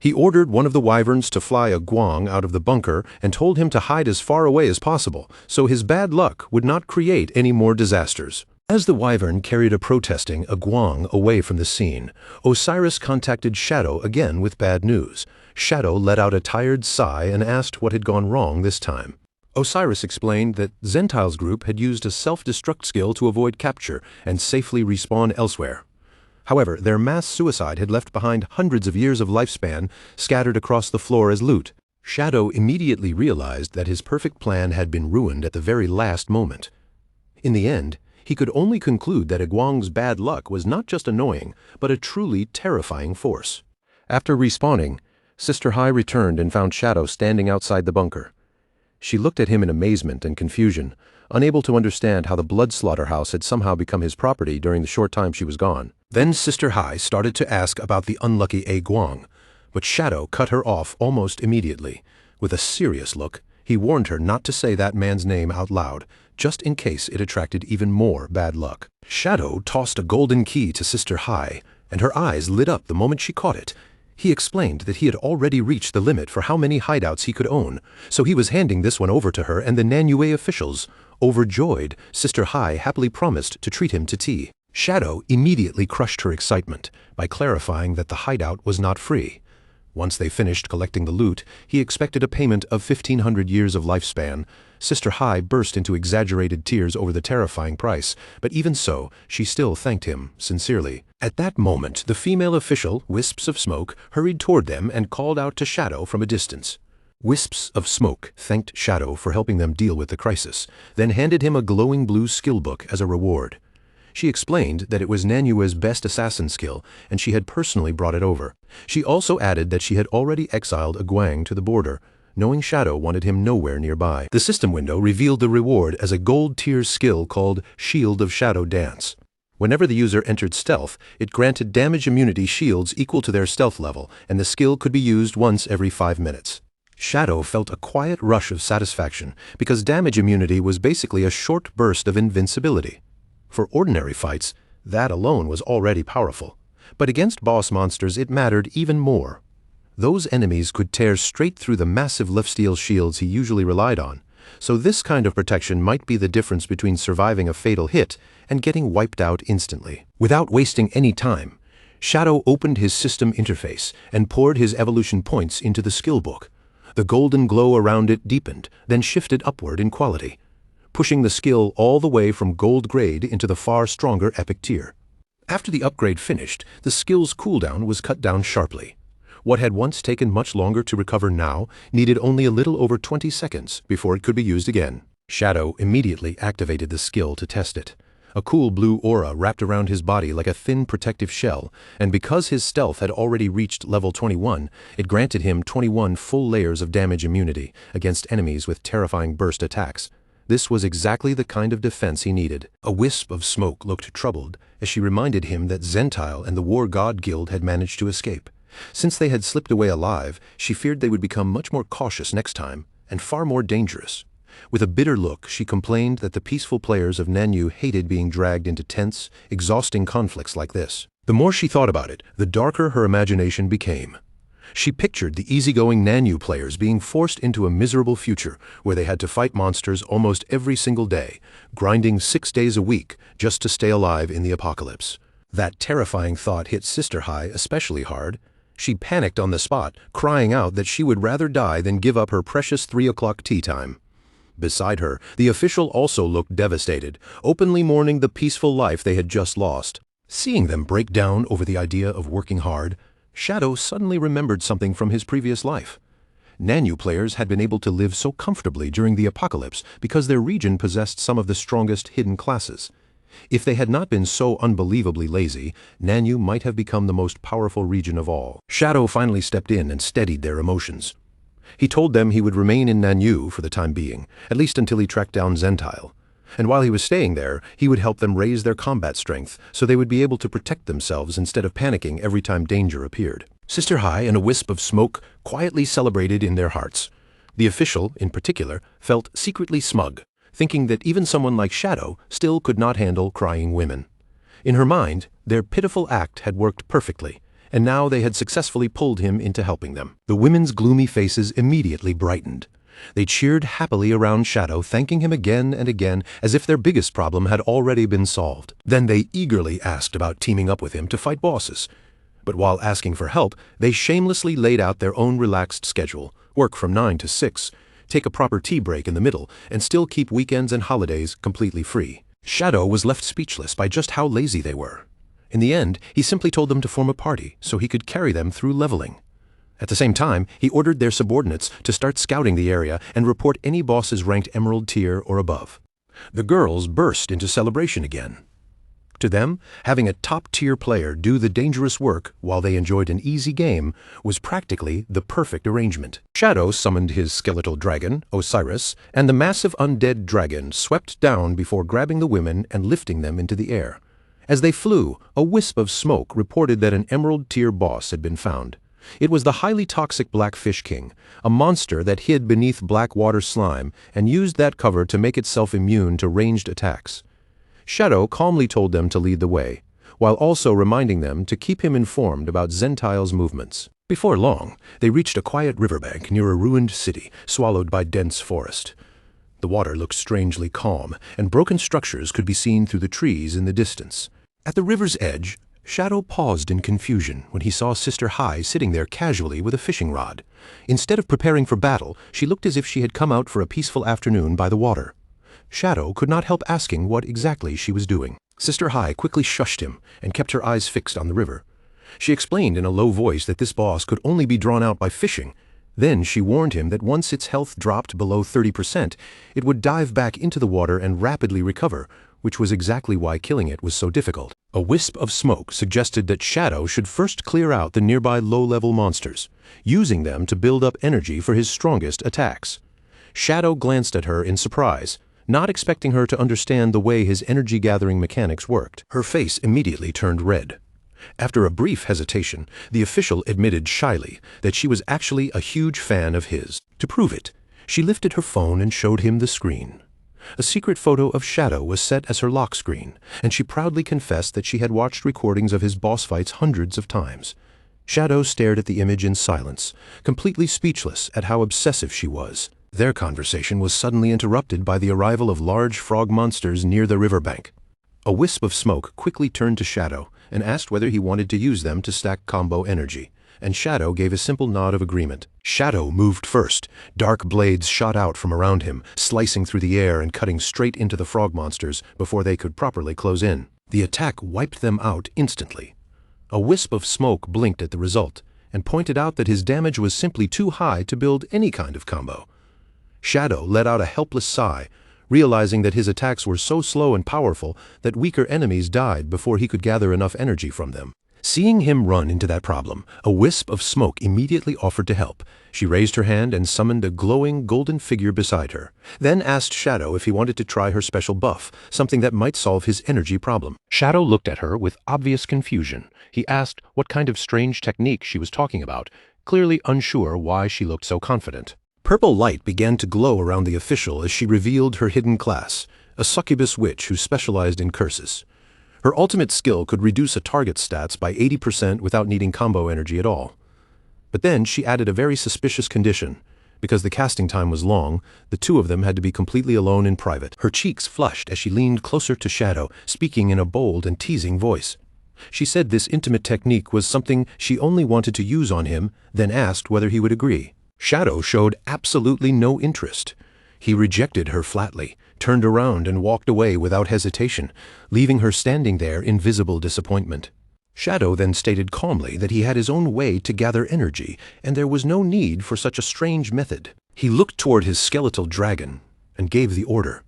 He ordered one of the wyverns to fly Aguang out of the bunker and told him to hide as far away as possible, so his bad luck would not create any more disasters. As the wyvern carried a protesting Aguang away from the scene, Osiris contacted Shadow again with bad news. Shadow let out a tired sigh and asked what had gone wrong this time. Osiris explained that Zentile's group had used a self-destruct skill to avoid capture and safely respawn elsewhere. However, their mass suicide had left behind hundreds of years of lifespan scattered across the floor as loot. Shadow immediately realized that his perfect plan had been ruined at the very last moment. In the end, he could only conclude that Aguang's bad luck was not just annoying, but a truly terrifying force. After respawning, Sister Hai returned and found Shadow standing outside the bunker. She looked at him in amazement and confusion, unable to understand how the blood slaughterhouse had somehow become his property during the short time she was gone. Then Sister Hai started to ask about the unlucky Aguang, but Shadow cut her off almost immediately. With a serious look, he warned her not to say that man's name out loud, just in case it attracted even more bad luck. Shadow tossed a golden key to Sister Hai, and her eyes lit up the moment she caught it. He explained that he had already reached the limit for how many hideouts he could own, so he was handing this one over to her and the Nanyue officials. Overjoyed, Sister Hai happily promised to treat him to tea. Shadow immediately crushed her excitement by clarifying that the hideout was not free. Once they finished collecting the loot, he expected a payment of 1,500 years of lifespan. Sister Hai burst into exaggerated tears over the terrifying price, but even so, she still thanked him sincerely. At that moment, the female official, Wisps of Smoke, hurried toward them and called out to Shadow from a distance. Wisps of Smoke thanked Shadow for helping them deal with the crisis, then handed him a glowing blue skill book as a reward. She explained that it was Nanyue's best assassin skill, and she had personally brought it over. She also added that she had already exiled Aguang to the border, knowing Shadow wanted him nowhere nearby. The system window revealed the reward as a gold-tier skill called Shield of Shadow Dance. Whenever the user entered stealth, it granted damage immunity shields equal to their stealth level, and the skill could be used once every 5 minutes. Shadow felt a quiet rush of satisfaction, because damage immunity was basically a short burst of invincibility. For ordinary fights, that alone was already powerful, but against boss monsters it mattered even more. Those enemies could tear straight through the massive lifesteal shields he usually relied on, so this kind of protection might be the difference between surviving a fatal hit and getting wiped out instantly. Without wasting any time, Shadow opened his system interface and poured his evolution points into the skill book. The golden glow around it deepened, then shifted upward in quality, pushing the skill all the way from gold grade into the far stronger epic tier. After the upgrade finished, the skill's cooldown was cut down sharply. What had once taken much longer to recover now needed only a little over 20 seconds before it could be used again. Shadow immediately activated the skill to test it. A cool blue aura wrapped around his body like a thin protective shell, and because his stealth had already reached level 21, it granted him 21 full layers of damage immunity against enemies with terrifying burst attacks. This was exactly the kind of defense he needed. A Wisp of Smoke looked troubled as she reminded him that Zentile and the War God Guild had managed to escape. Since they had slipped away alive, she feared they would become much more cautious next time, and far more dangerous. With a bitter look, she complained that the peaceful players of Nanyu hated being dragged into tense, exhausting conflicts like this. The more she thought about it, the darker her imagination became. She pictured the easygoing Nanyu players being forced into a miserable future where they had to fight monsters almost every single day, grinding 6 days a week just to stay alive in the apocalypse. That terrifying thought hit Sister Hai especially hard. She panicked on the spot, crying out that she would rather die than give up her precious 3 o'clock tea time. Beside her, the official also looked devastated, openly mourning the peaceful life they had just lost. Seeing them break down over the idea of working hard, Shadow suddenly remembered something from his previous life. Nanyu players had been able to live so comfortably during the apocalypse because their region possessed some of the strongest hidden classes. If they had not been so unbelievably lazy, Nanyu might have become the most powerful region of all. Shadow finally stepped in and steadied their emotions. He told them he would remain in Nanyu for the time being, at least until he tracked down Zentile. And while he was staying there, he would help them raise their combat strength so they would be able to protect themselves instead of panicking every time danger appeared. Sister Hai and a wisp of smoke quietly celebrated in their hearts. The official, in particular, felt secretly smug, thinking that even someone like Shadow still could not handle crying women. In her mind, their pitiful act had worked perfectly, and now they had successfully pulled him into helping them. The women's gloomy faces immediately brightened. They cheered happily around Shadow, thanking him again and again as if their biggest problem had already been solved. Then they eagerly asked about teaming up with him to fight bosses. But while asking for help, they shamelessly laid out their own relaxed schedule, work from 9 to 6, take a proper tea break in the middle, and still keep weekends and holidays completely free. Shadow was left speechless by just how lazy they were. In the end, he simply told them to form a party so he could carry them through leveling. At the same time, he ordered their subordinates to start scouting the area and report any bosses ranked Emerald tier or above. The girls burst into celebration again. To them, having a top-tier player do the dangerous work while they enjoyed an easy game was practically the perfect arrangement. Shadow summoned his skeletal dragon, Osiris, and the massive undead dragon swept down before grabbing the women and lifting them into the air. As they flew, a wisp of smoke reported that an Emerald tier boss had been found. It was the highly toxic Black Fish King, a monster that hid beneath black water slime and used that cover to make itself immune to ranged attacks. Shadow calmly told them to lead the way, while also reminding them to keep him informed about Zentile's movements. Before long, they reached a quiet riverbank near a ruined city, swallowed by dense forest. The water looked strangely calm, and broken structures could be seen through the trees in the distance. At the river's edge, Shadow paused in confusion when he saw Sister Hai sitting there casually with a fishing rod. Instead of preparing for battle, she looked as if she had come out for a peaceful afternoon by the water. Shadow could not help asking what exactly she was doing. Sister Hai quickly shushed him and kept her eyes fixed on the river. She explained in a low voice that this boss could only be drawn out by fishing. Then she warned him that once its health dropped below 30%, it would dive back into the water and rapidly recover, which was exactly why killing it was so difficult. A wisp of smoke suggested that Shadow should first clear out the nearby low-level monsters, using them to build up energy for his strongest attacks. Shadow glanced at her in surprise, not expecting her to understand the way his energy-gathering mechanics worked. Her face immediately turned red. After a brief hesitation, the official admitted shyly that she was actually a huge fan of his. To prove it, she lifted her phone and showed him the screen. A secret photo of Shadow was set as her lock screen, and she proudly confessed that she had watched recordings of his boss fights hundreds of times. Shadow stared at the image in silence, completely speechless at how obsessive she was. Their conversation was suddenly interrupted by the arrival of large frog monsters near the riverbank. A wisp of smoke quickly turned to Shadow and asked whether he wanted to use them to stack combo energy, and Shadow gave a simple nod of agreement. Shadow moved first. Dark blades shot out from around him, slicing through the air and cutting straight into the frog monsters before they could properly close in. The attack wiped them out instantly. A wisp of smoke blinked at the result and pointed out that his damage was simply too high to build any kind of combo. Shadow let out a helpless sigh, realizing that his attacks were so slow and powerful that weaker enemies died before he could gather enough energy from them. Seeing him run into that problem, a wisp of smoke immediately offered to help. She raised her hand and summoned a glowing golden figure beside her, then asked Shadow if he wanted to try her special buff, something that might solve his energy problem. Shadow looked at her with obvious confusion. He asked what kind of strange technique she was talking about, clearly unsure why she looked so confident. Purple light began to glow around the official as she revealed her hidden class, a succubus witch who specialized in curses. Her ultimate skill could reduce a target's stats by 80% without needing combo energy at all. But then she added a very suspicious condition. Because the casting time was long, the two of them had to be completely alone in private. Her cheeks flushed as she leaned closer to Shadow, speaking in a bold and teasing voice. She said this intimate technique was something she only wanted to use on him, then asked whether he would agree. Shadow showed absolutely no interest. He rejected her flatly, turned around and walked away without hesitation, leaving her standing there in visible disappointment. Shadow then stated calmly that he had his own way to gather energy, and there was no need for such a strange method. He looked toward his skeletal dragon and gave the order.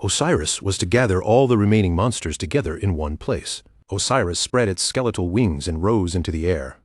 Osiris was to gather all the remaining monsters together in one place. Osiris spread its skeletal wings and rose into the air.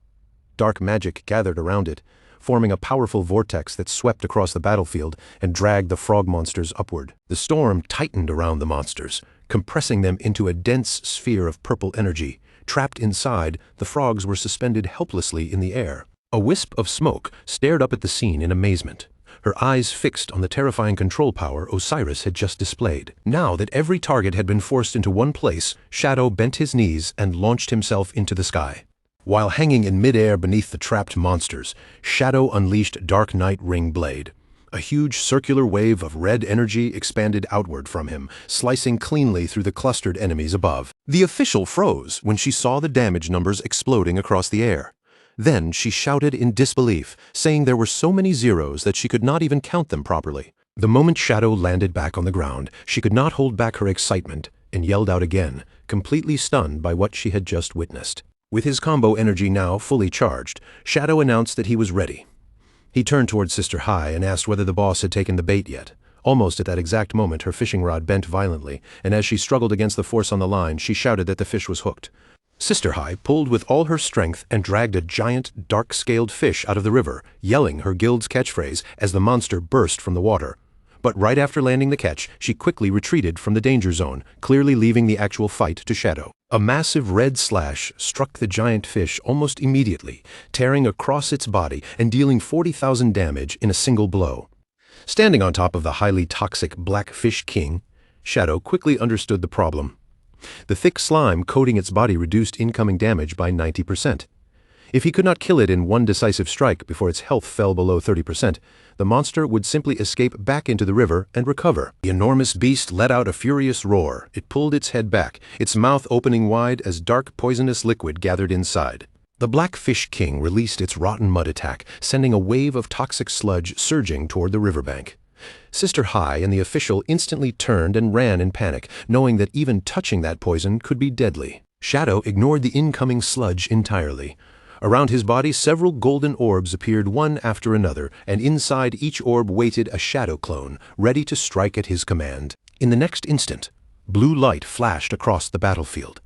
Dark magic gathered around it, forming a powerful vortex that swept across the battlefield and dragged the frog monsters upward. The storm tightened around the monsters, compressing them into a dense sphere of purple energy. Trapped inside, the frogs were suspended helplessly in the air. A wisp of smoke stared up at the scene in amazement, her eyes fixed on the terrifying control power Osiris had just displayed. Now that every target had been forced into one place, Shadow bent his knees and launched himself into the sky. While hanging in midair beneath the trapped monsters, Shadow unleashed Dark Night Ring Blade. A huge circular wave of red energy expanded outward from him, slicing cleanly through the clustered enemies above. The official froze when she saw the damage numbers exploding across the air. Then she shouted in disbelief, saying there were so many zeros that she could not even count them properly. The moment Shadow landed back on the ground, she could not hold back her excitement and yelled out again, completely stunned by what she had just witnessed. With his combo energy now fully charged, Shadow announced that he was ready. He turned towards Sister Hai and asked whether the boss had taken the bait yet. Almost at that exact moment, her fishing rod bent violently, and as she struggled against the force on the line, she shouted that the fish was hooked. Sister Hai pulled with all her strength and dragged a giant, dark-scaled fish out of the river, yelling her guild's catchphrase as the monster burst from the water. But right after landing the catch, she quickly retreated from the danger zone, clearly leaving the actual fight to Shadow. A massive red slash struck the giant fish almost immediately, tearing across its body and dealing 40,000 damage in a single blow. Standing on top of the highly toxic Black Fish King, Shadow quickly understood the problem. The thick slime coating its body reduced incoming damage by 90%. If he could not kill it in one decisive strike before its health fell below 30%, the monster would simply escape back into the river and recover. The enormous beast let out a furious roar. It pulled its head back, its mouth opening wide as dark poisonous liquid gathered inside. The Black Fish King released its rotten mud attack, sending a wave of toxic sludge surging toward the riverbank. Sister Hai and the official instantly turned and ran in panic, knowing that even touching that poison could be deadly. Shadow ignored the incoming sludge entirely. Around his body, several golden orbs appeared one after another, and inside each orb waited a shadow clone, ready to strike at his command. In the next instant, blue light flashed across the battlefield.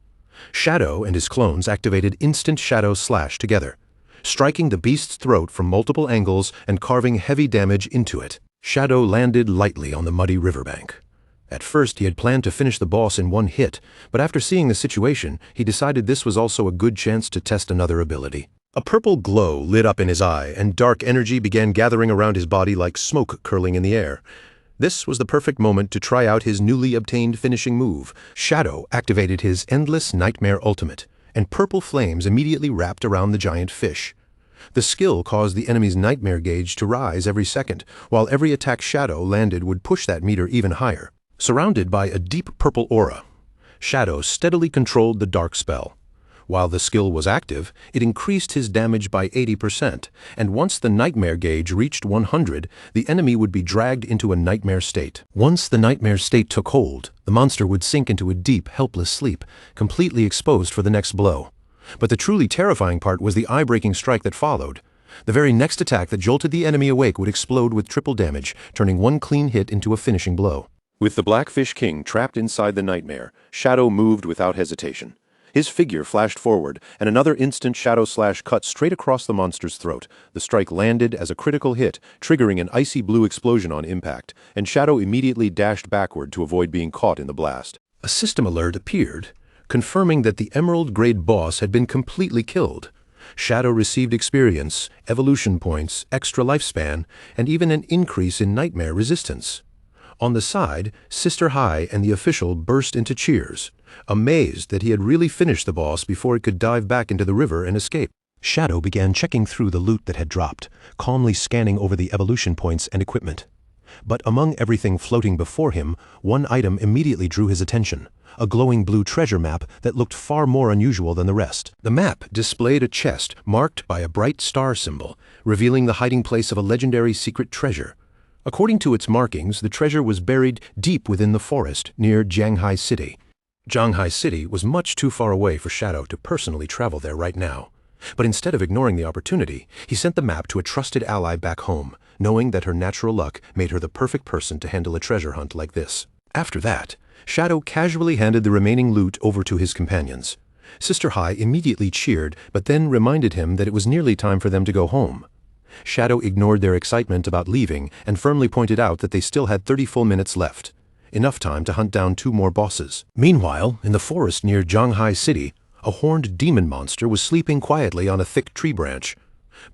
Shadow and his clones activated instant shadow slash together, striking the beast's throat from multiple angles and carving heavy damage into it. Shadow landed lightly on the muddy riverbank. At first, he had planned to finish the boss in one hit, but after seeing the situation, he decided this was also a good chance to test another ability. A purple glow lit up in his eye, and dark energy began gathering around his body like smoke curling in the air. This was the perfect moment to try out his newly obtained finishing move. Shadow activated his Endless Nightmare Ultimate, and purple flames immediately wrapped around the giant fish. The skill caused the enemy's nightmare gauge to rise every second, while every attack Shadow landed would push that meter even higher. Surrounded by a deep purple aura, Shadow steadily controlled the dark spell. While the skill was active, it increased his damage by 80%, and once the nightmare gauge reached 100, the enemy would be dragged into a nightmare state. Once the nightmare state took hold, the monster would sink into a deep, helpless sleep, completely exposed for the next blow. But the truly terrifying part was the eye-breaking strike that followed. The very next attack that jolted the enemy awake would explode with triple damage, turning one clean hit into a finishing blow. With the Black Fish King trapped inside the nightmare, Shadow moved without hesitation. His figure flashed forward, and another instant shadow slash cut straight across the monster's throat. The strike landed as a critical hit, triggering an icy blue explosion on impact, and Shadow immediately dashed backward to avoid being caught in the blast. A system alert appeared, confirming that the Emerald-grade boss had been completely killed. Shadow received experience, evolution points, extra lifespan, and even an increase in nightmare resistance. On the side, Sister Hai and the official burst into cheers, amazed that he had really finished the boss before it could dive back into the river and escape. Shadow began checking through the loot that had dropped, calmly scanning over the evolution points and equipment. But among everything floating before him, one item immediately drew his attention, a glowing blue treasure map that looked far more unusual than the rest. The map displayed a chest marked by a bright star symbol, revealing the hiding place of a legendary secret treasure. According to its markings, the treasure was buried deep within the forest near Jianghai City. Jianghai City was much too far away for Shadow to personally travel there right now. But instead of ignoring the opportunity, he sent the map to a trusted ally back home, knowing that her natural luck made her the perfect person to handle a treasure hunt like this. After that, Shadow casually handed the remaining loot over to his companions. Sister Hai immediately cheered, but then reminded him that it was nearly time for them to go home. Shadow ignored their excitement about leaving and firmly pointed out that they still had 30 full minutes left, enough time to hunt down 2 more bosses. Meanwhile, in the forest near Jianghai City, a horned demon monster was sleeping quietly on a thick tree branch.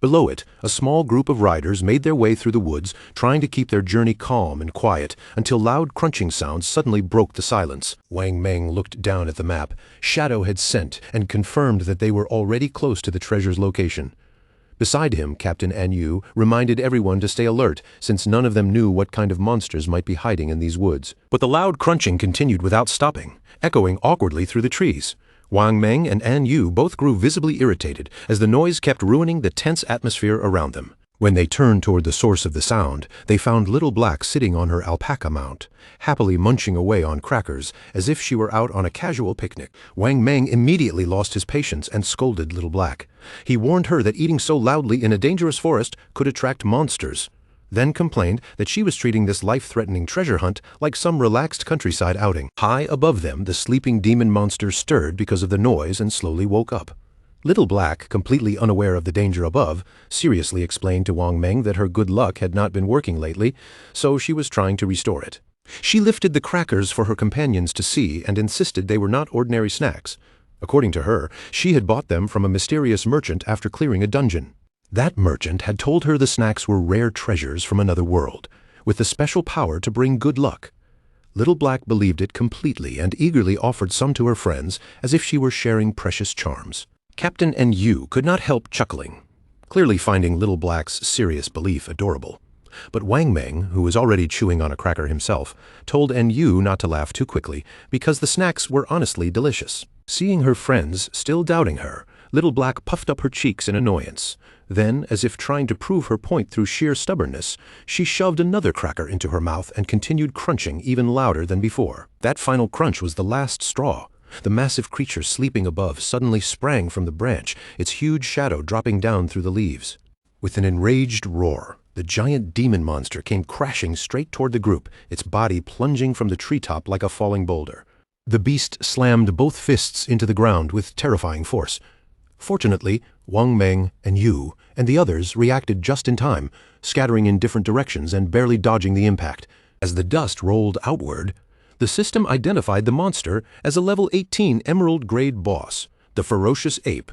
Below it, a small group of riders made their way through the woods, trying to keep their journey calm and quiet, until loud crunching sounds suddenly broke the silence. Wang Meng looked down at the map Shadow had sent and confirmed that they were already close to the treasure's location. Beside him, Captain An Yu reminded everyone to stay alert, since none of them knew what kind of monsters might be hiding in these woods. But the loud crunching continued without stopping, echoing awkwardly through the trees. Wang Meng and An Yu both grew visibly irritated as the noise kept ruining the tense atmosphere around them. When they turned toward the source of the sound, they found Little Black sitting on her alpaca mount, happily munching away on crackers as if she were out on a casual picnic. Wang Meng immediately lost his patience and scolded Little Black. He warned her that eating so loudly in a dangerous forest could attract monsters, then complained that she was treating this life-threatening treasure hunt like some relaxed countryside outing. High above them, the sleeping demon monster stirred because of the noise and slowly woke up. Little Black, completely unaware of the danger above, seriously explained to Wang Meng that her good luck had not been working lately, so she was trying to restore it. She lifted the crackers for her companions to see and insisted they were not ordinary snacks. According to her, she had bought them from a mysterious merchant after clearing a dungeon. That merchant had told her the snacks were rare treasures from another world, with the special power to bring good luck. Little Black believed it completely and eagerly offered some to her friends as if she were sharing precious charms. Captain An Yu could not help chuckling, clearly finding Little Black's serious belief adorable. But Wang Meng, who was already chewing on a cracker himself, told An Yu not to laugh too quickly because the snacks were honestly delicious. Seeing her friends still doubting her, Little Black puffed up her cheeks in annoyance. Then, as if trying to prove her point through sheer stubbornness, she shoved another cracker into her mouth and continued crunching even louder than before. That final crunch was the last straw. The massive creature sleeping above suddenly sprang from the branch, its huge shadow dropping down through the leaves. With an enraged roar, the giant demon monster came crashing straight toward the group, its body plunging from the treetop like a falling boulder. The beast slammed both fists into the ground with terrifying force. Fortunately, Wang Meng and Yu and the others reacted just in time, scattering in different directions and barely dodging the impact. As the dust rolled outward, the system identified the monster as a level 18 emerald-grade boss, the ferocious ape.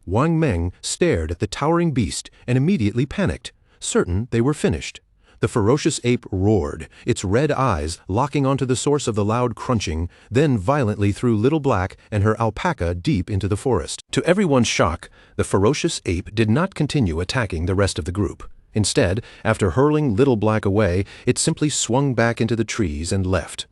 Wang Meng stared at the towering beast and immediately panicked, certain they were finished. The ferocious ape roared, its red eyes locking onto the source of the loud crunching, then violently threw Little Black and her alpaca deep into the forest. To everyone's shock, the ferocious ape did not continue attacking the rest of the group. Instead, after hurling Little Black away, it simply swung back into the trees and left.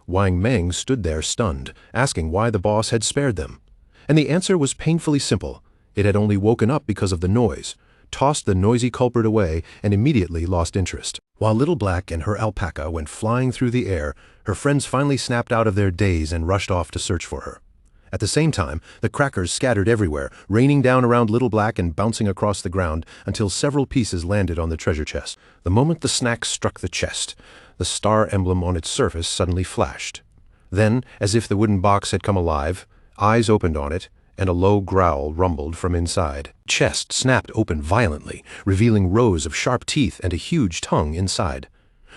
Wang Meng stood there stunned, asking why the boss had spared them. And the answer was painfully simple. It had only woken up because of the noise, tossed the noisy culprit away, and immediately lost interest. While Little Black and her alpaca went flying through the air, her friends finally snapped out of their daze and rushed off to search for her. At the same time, the crackers scattered everywhere, raining down around Little Black and bouncing across the ground until several pieces landed on the treasure chest. The moment the snack struck the chest, the star emblem on its surface suddenly flashed. Then, as if the wooden box had come alive, Eyes opened on it, and a low growl rumbled from inside. Chest snapped open violently, revealing rows of sharp teeth and a huge tongue inside.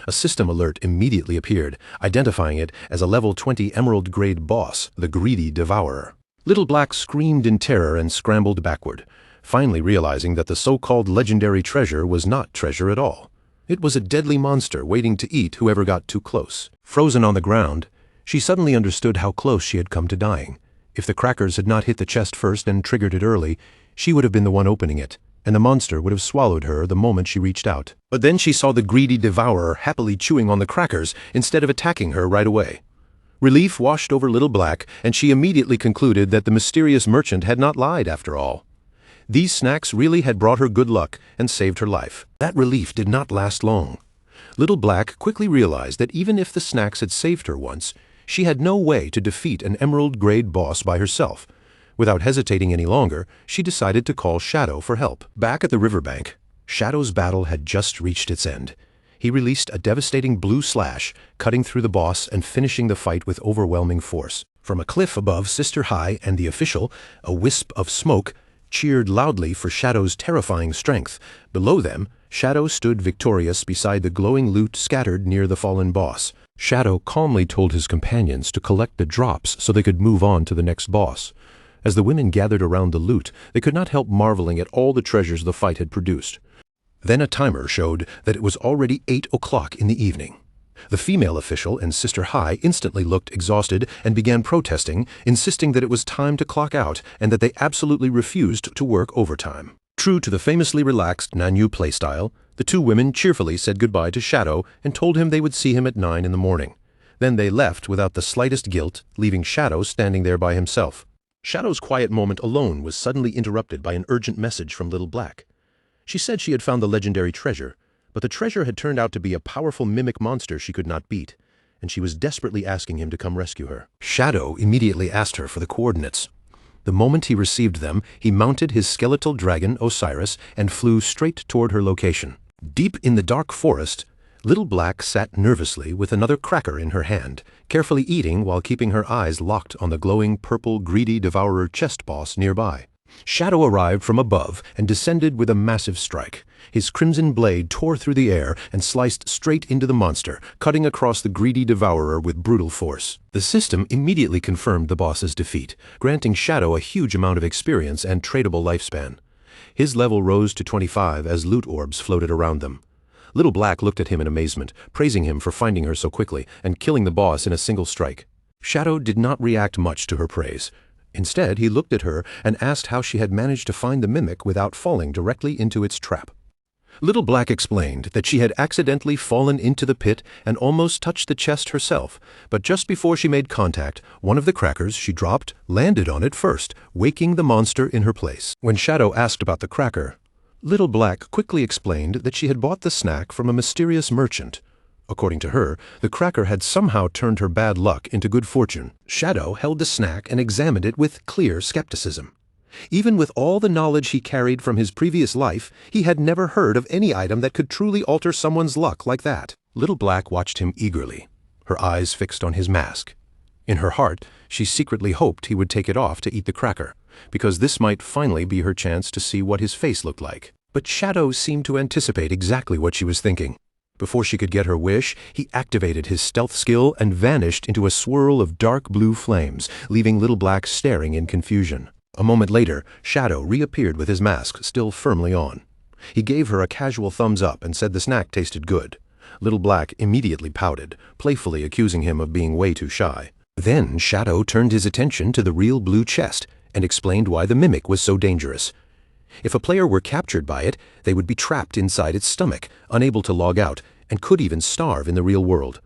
A system alert immediately appeared, identifying it as a level 20 emerald-grade boss, the Greedy Devourer. Little Black screamed in terror and scrambled backward, finally realizing that the so-called legendary treasure was not treasure at all. It was a deadly monster waiting to eat whoever got too close. Frozen on the ground, she suddenly understood how close she had come to dying. If the crackers had not hit the chest first and triggered it early, she would have been the one opening it, and the monster would have swallowed her the moment she reached out. But then she saw the Greedy Devourer happily chewing on the crackers instead of attacking her right away. Relief washed over Little Black, and she immediately concluded that the mysterious merchant had not lied after all. These snacks really had brought her good luck and saved her life. That relief did not last long. Little Black quickly realized that even if the snacks had saved her once, she had no way to defeat an emerald-grade boss by herself. Without hesitating any longer, she decided to call Shadow for help. Back at the riverbank, Shadow's battle had just reached its end. He released a devastating blue slash, cutting through the boss and finishing the fight with overwhelming force. From a cliff above Sister High and the official, a wisp of smoke cheered loudly for Shadow's terrifying strength. Below them, Shadow stood victorious beside the glowing loot scattered near the fallen boss. Shadow calmly told his companions to collect the drops so they could move on to the next boss. As the women gathered around the loot, they could not help marveling at all the treasures the fight had produced. Then a timer showed that it was already 8 o'clock in the evening. The female official and Sister High instantly looked exhausted and began protesting, insisting that it was time to clock out and that they absolutely refused to work overtime. True to the famously relaxed Nanyu playstyle, the two women cheerfully said goodbye to Shadow and told him they would see him at 9 in the morning. Then they left without the slightest guilt, leaving Shadow standing there by himself. Shadow's quiet moment alone was suddenly interrupted by an urgent message from Little Black. She said she had found the legendary treasure, but the treasure had turned out to be a powerful mimic monster she could not beat, and she was desperately asking him to come rescue her. Shadow immediately asked her for the coordinates. The moment he received them, he mounted his skeletal dragon, Osiris, and flew straight toward her location. Deep in the dark forest, Little Black sat nervously with another cracker in her hand, carefully eating while keeping her eyes locked on the glowing purple Greedy Devourer chest boss nearby. Shadow arrived from above and descended with a massive strike. His crimson blade tore through the air and sliced straight into the monster, cutting across the Greedy Devourer with brutal force. The system immediately confirmed the boss's defeat, granting Shadow a huge amount of experience and tradable lifespan. His level rose to 25 as loot orbs floated around them. Little Black looked at him in amazement, praising him for finding her so quickly and killing the boss in a single strike. Shadow did not react much to her praise. Instead, he looked at her and asked how she had managed to find the mimic without falling directly into its trap. Little Black explained that she had accidentally fallen into the pit and almost touched the chest herself, but just before she made contact, one of the crackers she dropped landed on it first, waking the monster in her place. When Shadow asked about the cracker, Little Black quickly explained that she had bought the snack from a mysterious merchant. According to her, the cracker had somehow turned her bad luck into good fortune. Shadow held the snack and examined it with clear skepticism. Even with all the knowledge he carried from his previous life, he had never heard of any item that could truly alter someone's luck like that. Little Black watched him eagerly, her eyes fixed on his mask. In her heart, she secretly hoped he would take it off to eat the cracker, because this might finally be her chance to see what his face looked like. But Shadow seemed to anticipate exactly what she was thinking. Before she could get her wish, he activated his stealth skill and vanished into a swirl of dark blue flames, leaving Little Black staring in confusion. A moment later, Shadow reappeared with his mask still firmly on. He gave her a casual thumbs up and said the snack tasted good. Little Black immediately pouted, playfully accusing him of being way too shy. Then Shadow turned his attention to the real blue chest and explained why the mimic was so dangerous. If a player were captured by it, they would be trapped inside its stomach, unable to log out, and could even starve in the real world.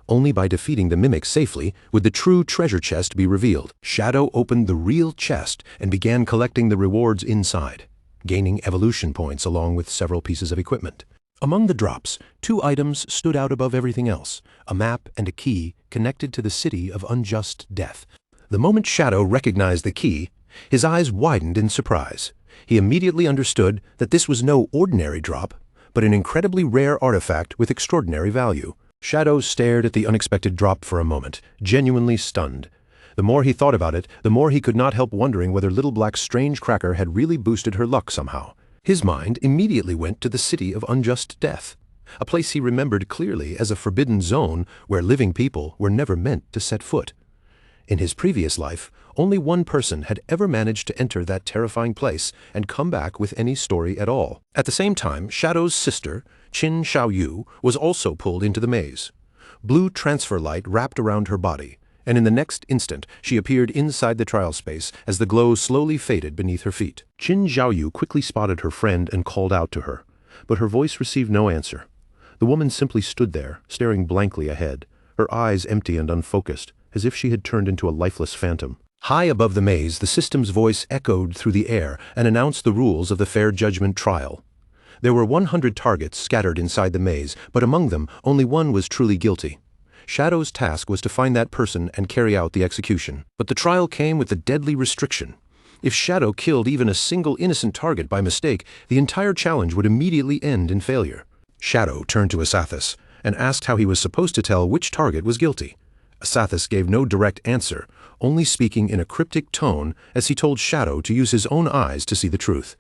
Only by defeating the mimic safely would the true treasure chest be revealed. Shadow opened the real chest and began collecting the rewards inside, gaining evolution points along with several pieces of equipment. Among the drops, 2 items stood out above everything else, a map and a key connected to the city of unjust death. The moment Shadow recognized the key, his eyes widened in surprise. He immediately understood that this was no ordinary drop, but an incredibly rare artifact with extraordinary value. Shadow stared at the unexpected drop for a moment, genuinely stunned. The more he thought about it, the more he could not help wondering whether Little Black's strange cracker had really boosted her luck somehow. His mind immediately went to the City of Unjust Death, a place he remembered clearly as a forbidden zone where living people were never meant to set foot. In his previous life, only one person had ever managed to enter that terrifying place and come back with any story at all. At the same time, Shadow's sister, Qin Xiaoyu, was also pulled into the maze. Blue transfer light wrapped around her body, and in the next instant she appeared inside the trial space as the glow slowly faded beneath her feet. Qin Xiaoyu quickly spotted her friend and called out to her, but her voice received no answer. The woman simply stood there, staring blankly ahead, her eyes empty and unfocused, as if she had turned into a lifeless phantom. High above the maze, the system's voice echoed through the air and announced the rules of the Fair Judgment trial. There were 100 targets scattered inside the maze, but among them, only one was truly guilty. Shadow's task was to find that person and carry out the execution. But the trial came with a deadly restriction. If Shadow killed even a single innocent target by mistake, the entire challenge would immediately end in failure. Shadow turned to Asathas and asked how he was supposed to tell which target was guilty. Asathas gave no direct answer, only speaking in a cryptic tone as he told Shadow to use his own eyes to see the truth.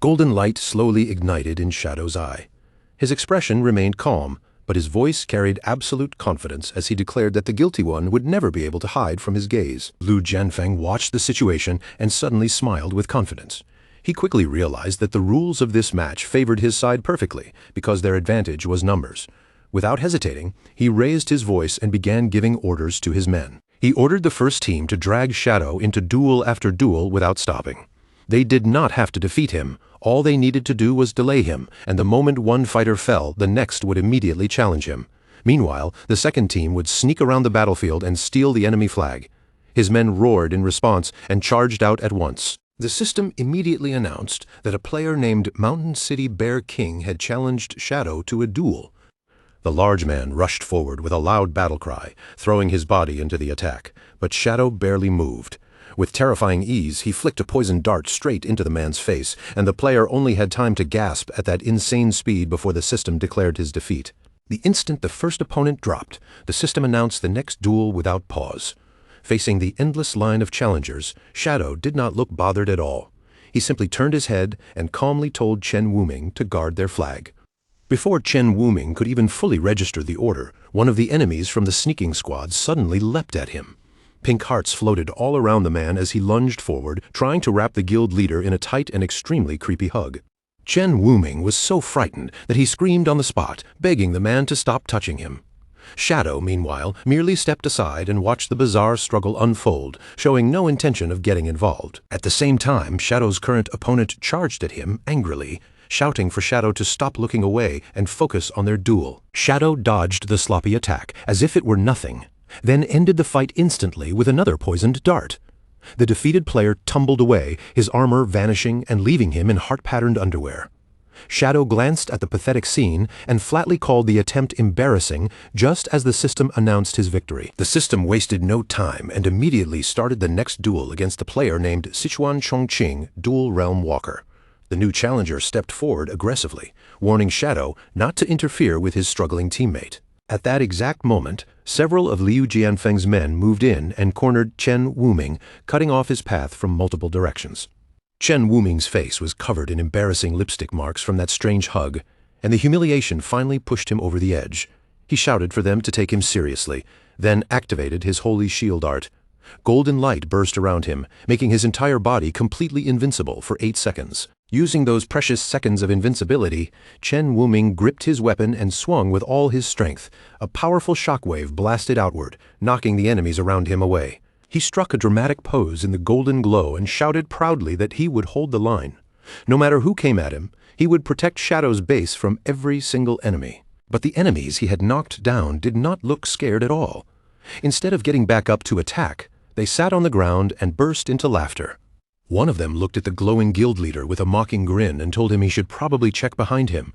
Golden light slowly ignited in Shadow's eye. His expression remained calm, but his voice carried absolute confidence as he declared that the guilty one would never be able to hide from his gaze. Lu Jianfeng watched the situation and suddenly smiled with confidence. He quickly realized that the rules of this match favored his side perfectly because their advantage was numbers. Without hesitating, he raised his voice and began giving orders to his men. He ordered the first team to drag Shadow into duel after duel without stopping. They did not have to defeat him. All they needed to do was delay him, and the moment one fighter fell, the next would immediately challenge him. Meanwhile, the second team would sneak around the battlefield and steal the enemy flag. His men roared in response and charged out at once. The system immediately announced that a player named Mountain City Bear King had challenged Shadow to a duel. The large man rushed forward with a loud battle cry, throwing his body into the attack, but Shadow barely moved. With terrifying ease, he flicked a poisoned dart straight into the man's face, and the player only had time to gasp at that insane speed before the system declared his defeat. The instant the first opponent dropped, the system announced the next duel without pause. Facing the endless line of challengers, Shadow did not look bothered at all. He simply turned his head and calmly told Chen Wuming to guard their flag. Before Chen Wuming could even fully register the order, one of the enemies from the sneaking squad suddenly leapt at him. Pink hearts floated all around the man as he lunged forward, trying to wrap the guild leader in a tight and extremely creepy hug. Chen Wuming was so frightened that he screamed on the spot, begging the man to stop touching him. Shadow, meanwhile, merely stepped aside and watched the bizarre struggle unfold, showing no intention of getting involved. At the same time, Shadow's current opponent charged at him angrily, shouting for Shadow to stop looking away and focus on their duel. Shadow dodged the sloppy attack as if it were nothing, then ended the fight instantly with another poisoned dart. The defeated player tumbled away, his armor vanishing and leaving him in heart-patterned underwear. Shadow glanced at the pathetic scene and flatly called the attempt embarrassing just as the system announced his victory. The system wasted no time and immediately started the next duel against a player named Sichuan Chongqing, Dual Realm Walker. The new challenger stepped forward aggressively, warning Shadow not to interfere with his struggling teammate. At that exact moment, several of Liu Jianfeng's men moved in and cornered Chen Wuming, cutting off his path from multiple directions. Chen Wuming's face was covered in embarrassing lipstick marks from that strange hug, and the humiliation finally pushed him over the edge. He shouted for them to take him seriously, then activated his holy shield art. Golden light burst around him, making his entire body completely invincible for 8 seconds. Using those precious seconds of invincibility, Chen Wuming gripped his weapon and swung with all his strength. A powerful shockwave blasted outward, knocking the enemies around him away. He struck a dramatic pose in the golden glow and shouted proudly that he would hold the line. No matter who came at him, he would protect Shadow's base from every single enemy. But the enemies he had knocked down did not look scared at all. Instead of getting back up to attack, they sat on the ground and burst into laughter. One of them looked at the glowing guild leader with a mocking grin and told him he should probably check behind him.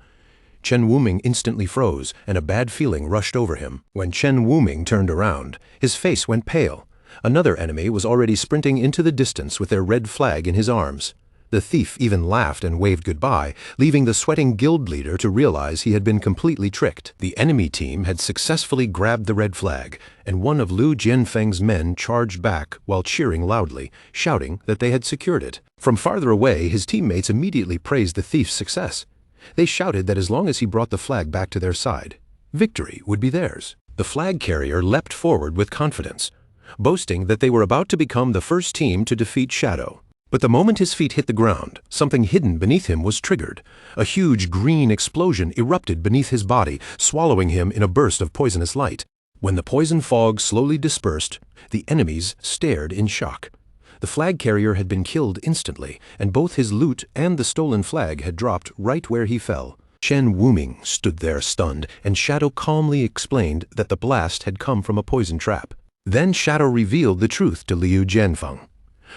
Chen Wuming instantly froze, and a bad feeling rushed over him. When Chen Wuming turned around, his face went pale. Another enemy was already sprinting into the distance with their red flag in his arms. The thief even laughed and waved goodbye, leaving the sweating guild leader to realize he had been completely tricked. The enemy team had successfully grabbed the red flag, and one of Liu Jianfeng's men charged back while cheering loudly, shouting that they had secured it. From farther away, his teammates immediately praised the thief's success. They shouted that as long as he brought the flag back to their side, victory would be theirs. The flag carrier leapt forward with confidence, boasting that they were about to become the first team to defeat Shadow. But the moment his feet hit the ground, something hidden beneath him was triggered. A huge green explosion erupted beneath his body, swallowing him in a burst of poisonous light. When the poison fog slowly dispersed, the enemies stared in shock. The flag carrier had been killed instantly, and both his loot and the stolen flag had dropped right where he fell. Chen Wuming stood there stunned, and Shadow calmly explained that the blast had come from a poison trap. Then Shadow revealed the truth to Liu Jianfeng.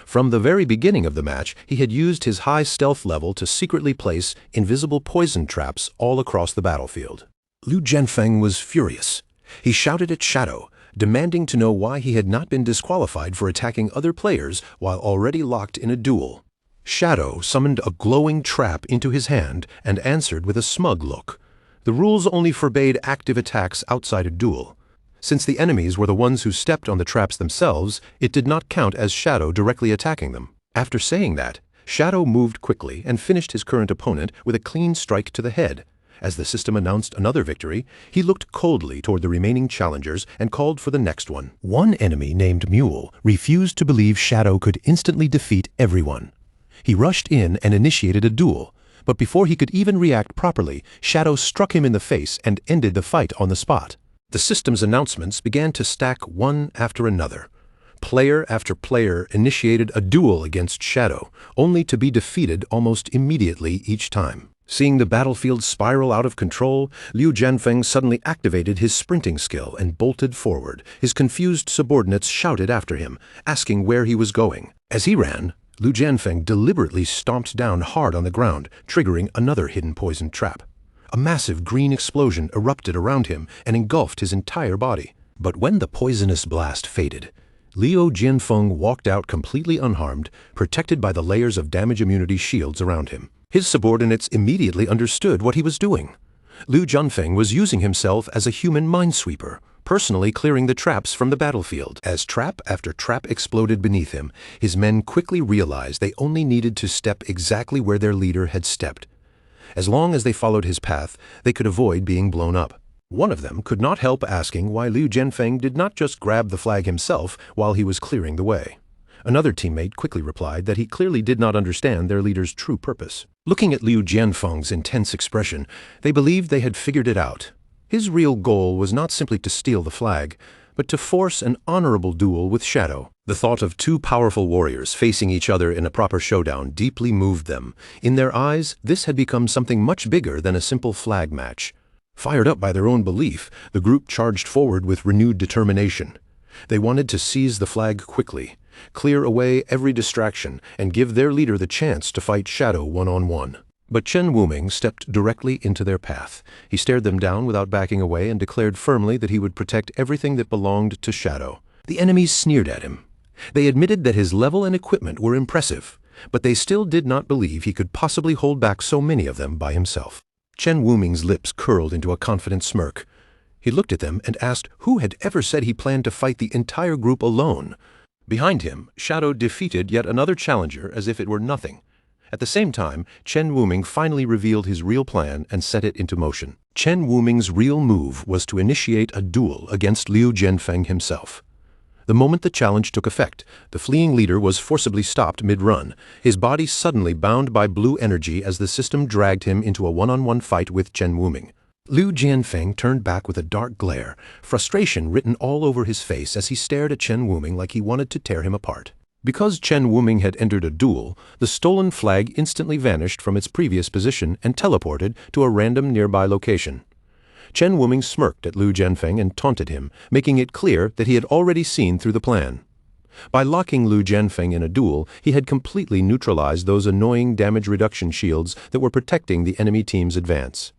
From the very beginning of the match, he had used his high stealth level to secretly place invisible poison traps all across the battlefield. Liu Jianfeng was furious. He shouted at Shadow, demanding to know why he had not been disqualified for attacking other players while already locked in a duel. Shadow summoned a glowing trap into his hand and answered with a smug look. The rules only forbade active attacks outside a duel. Since the enemies were the ones who stepped on the traps themselves, it did not count as Shadow directly attacking them. After saying that, Shadow moved quickly and finished his current opponent with a clean strike to the head. As the system announced another victory, he looked coldly toward the remaining challengers and called for the next one. One enemy named Mule refused to believe Shadow could instantly defeat everyone. He rushed in and initiated a duel, but before he could even react properly, Shadow struck him in the face and ended the fight on the spot. The system's announcements began to stack one after another. Player after player initiated a duel against Shadow, only to be defeated almost immediately each time. Seeing the battlefield spiral out of control, Liu Jianfeng suddenly activated his sprinting skill and bolted forward. His confused subordinates shouted after him, asking where he was going. As he ran, Liu Jianfeng deliberately stomped down hard on the ground, triggering another hidden poison trap. A massive green explosion erupted around him and engulfed his entire body. But when the poisonous blast faded, Liu Jianfeng walked out completely unharmed, protected by the layers of damage immunity shields around him. His subordinates immediately understood what he was doing. Liu Jianfeng was using himself as a human minesweeper, personally clearing the traps from the battlefield. As trap after trap exploded beneath him, his men quickly realized they only needed to step exactly where their leader had stepped. As long as they followed his path, they could avoid being blown up. One of them could not help asking why Liu Jianfeng did not just grab the flag himself while he was clearing the way. Another teammate quickly replied that he clearly did not understand their leader's true purpose. Looking at Liu Jianfeng's intense expression, they believed they had figured it out. His real goal was not simply to steal the flag, but to force an honorable duel with Shadow. The thought of two powerful warriors facing each other in a proper showdown deeply moved them. In their eyes, this had become something much bigger than a simple flag match. Fired up by their own belief, the group charged forward with renewed determination. They wanted to seize the flag quickly, clear away every distraction, and give their leader the chance to fight Shadow one-on-one. But Chen Wuming stepped directly into their path. He stared them down without backing away and declared firmly that he would protect everything that belonged to Shadow. The enemies sneered at him. They admitted that his level and equipment were impressive, but they still did not believe he could possibly hold back so many of them by himself. Chen Wuming's lips curled into a confident smirk. He looked at them and asked who had ever said he planned to fight the entire group alone. Behind him, Shadow defeated yet another challenger as if it were nothing. At the same time, Chen Wuming finally revealed his real plan and set it into motion. Chen Wuming's real move was to initiate a duel against Liu Jianfeng himself. The moment the challenge took effect, the fleeing leader was forcibly stopped mid-run, his body suddenly bound by blue energy as the system dragged him into a one-on-one fight with Chen Wuming. Liu Jianfeng turned back with a dark glare, frustration written all over his face as he stared at Chen Wuming like he wanted to tear him apart. Because Chen Wuming had entered a duel, the stolen flag instantly vanished from its previous position and teleported to a random nearby location. Chen Wuming smirked at Liu Jianfeng and taunted him, making it clear that he had already seen through the plan. By locking Liu Jianfeng in a duel, he had completely neutralized those annoying damage reduction shields that were protecting the enemy team's advance.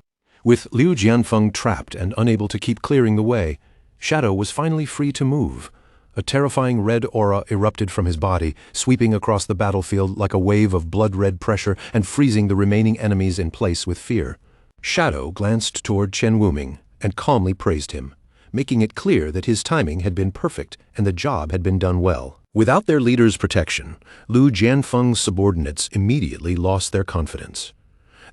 With Liu Jianfeng trapped and unable to keep clearing the way, Shadow was finally free to move. A terrifying red aura erupted from his body, sweeping across the battlefield like a wave of blood-red pressure and freezing the remaining enemies in place with fear. Shadow glanced toward Chen Wuming and calmly praised him, making it clear that his timing had been perfect and the job had been done well. Without their leader's protection, Lu Jianfeng's subordinates immediately lost their confidence.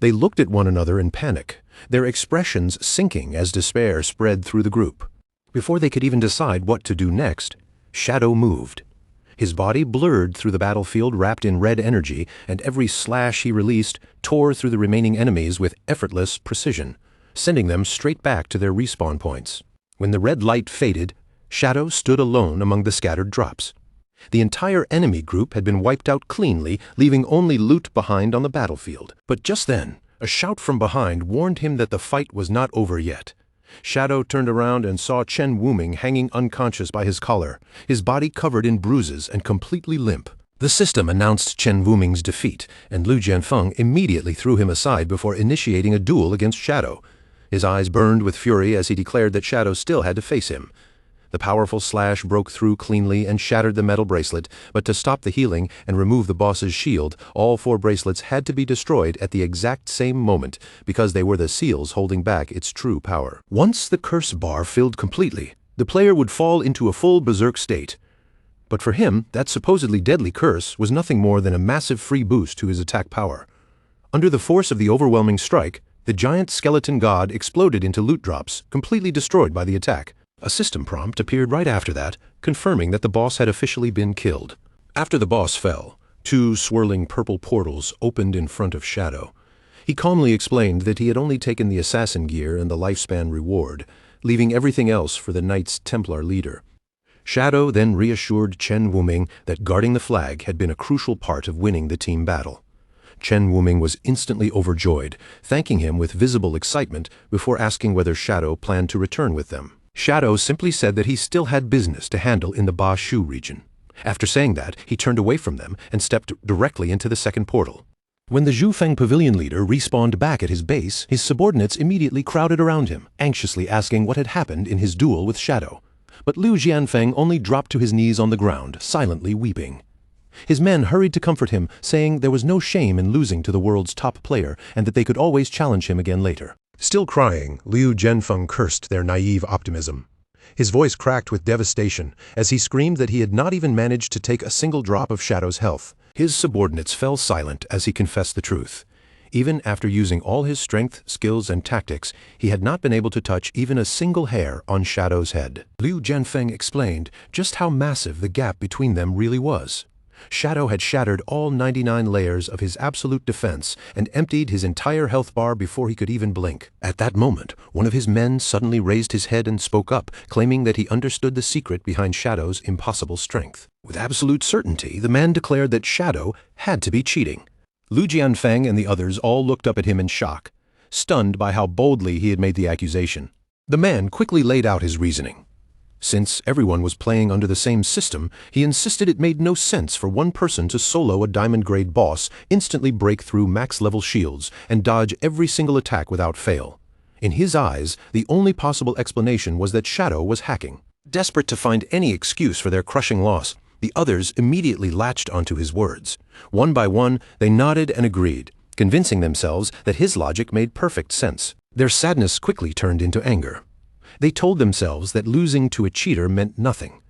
They looked at one another in panic, their expressions sinking as despair spread through the group. Before they could even decide what to do next, Shadow moved. His body blurred through the battlefield wrapped in red energy, and every slash he released tore through the remaining enemies with effortless precision, sending them straight back to their respawn points. When the red light faded, Shadow stood alone among the scattered drops. The entire enemy group had been wiped out cleanly, leaving only loot behind on the battlefield. But just then, a shout from behind warned him that the fight was not over yet. Shadow turned around and saw Chen Wuming hanging unconscious by his collar, his body covered in bruises and completely limp. The system announced Chen Wuming's defeat, and Lu Jianfeng immediately threw him aside before initiating a duel against Shadow. His eyes burned with fury as he declared that Shadow still had to face him. The powerful slash broke through cleanly and shattered the metal bracelet, but to stop the healing and remove the boss's shield, all 4 bracelets had to be destroyed at the exact same moment because they were the seals holding back its true power. Once the curse bar filled completely, the player would fall into a full berserk state. But for him, that supposedly deadly curse was nothing more than a massive free boost to his attack power. Under the force of the overwhelming strike, the giant skeleton god exploded into loot drops, completely destroyed by the attack. A system prompt appeared right after that, confirming that the boss had officially been killed. After the boss fell, 2 swirling purple portals opened in front of Shadow. He calmly explained that he had only taken the assassin gear and the lifespan reward, leaving everything else for the Knights Templar leader. Shadow then reassured Chen Wuming that guarding the flag had been a crucial part of winning the team battle. Chen Wuming was instantly overjoyed, thanking him with visible excitement before asking whether Shadow planned to return with them. Shadow simply said that he still had business to handle in the Ba Shu region. After saying that, he turned away from them and stepped directly into the second portal. When the Zhufeng Pavilion leader respawned back at his base, his subordinates immediately crowded around him, anxiously asking what had happened in his duel with Shadow. But Lu Jianfeng only dropped to his knees on the ground, silently weeping. His men hurried to comfort him, saying there was no shame in losing to the world's top player and that they could always challenge him again later. Still crying, Liu Jianfeng cursed their naive optimism. His voice cracked with devastation as he screamed that he had not even managed to take a single drop of Shadow's health. His subordinates fell silent as he confessed the truth. Even after using all his strength, skills, and tactics, he had not been able to touch even a single hair on Shadow's head. Liu Jianfeng explained just how massive the gap between them really was. Shadow had shattered all 99 layers of his absolute defense and emptied his entire health bar before he could even blink. At that moment, one of his men suddenly raised his head and spoke up, claiming that he understood the secret behind Shadow's impossible strength. With absolute certainty, the man declared that Shadow had to be cheating. Lu Jianfeng and the others all looked up at him in shock, stunned by how boldly he had made the accusation. The man quickly laid out his reasoning. Since everyone was playing under the same system, he insisted it made no sense for one person to solo a diamond-grade boss, instantly break through max-level shields, and dodge every single attack without fail. In his eyes, the only possible explanation was that Shadow was hacking. Desperate to find any excuse for their crushing loss, the others immediately latched onto his words. One by one, they nodded and agreed, convincing themselves that his logic made perfect sense. Their sadness quickly turned into anger. They told themselves that losing to a cheater meant nothing,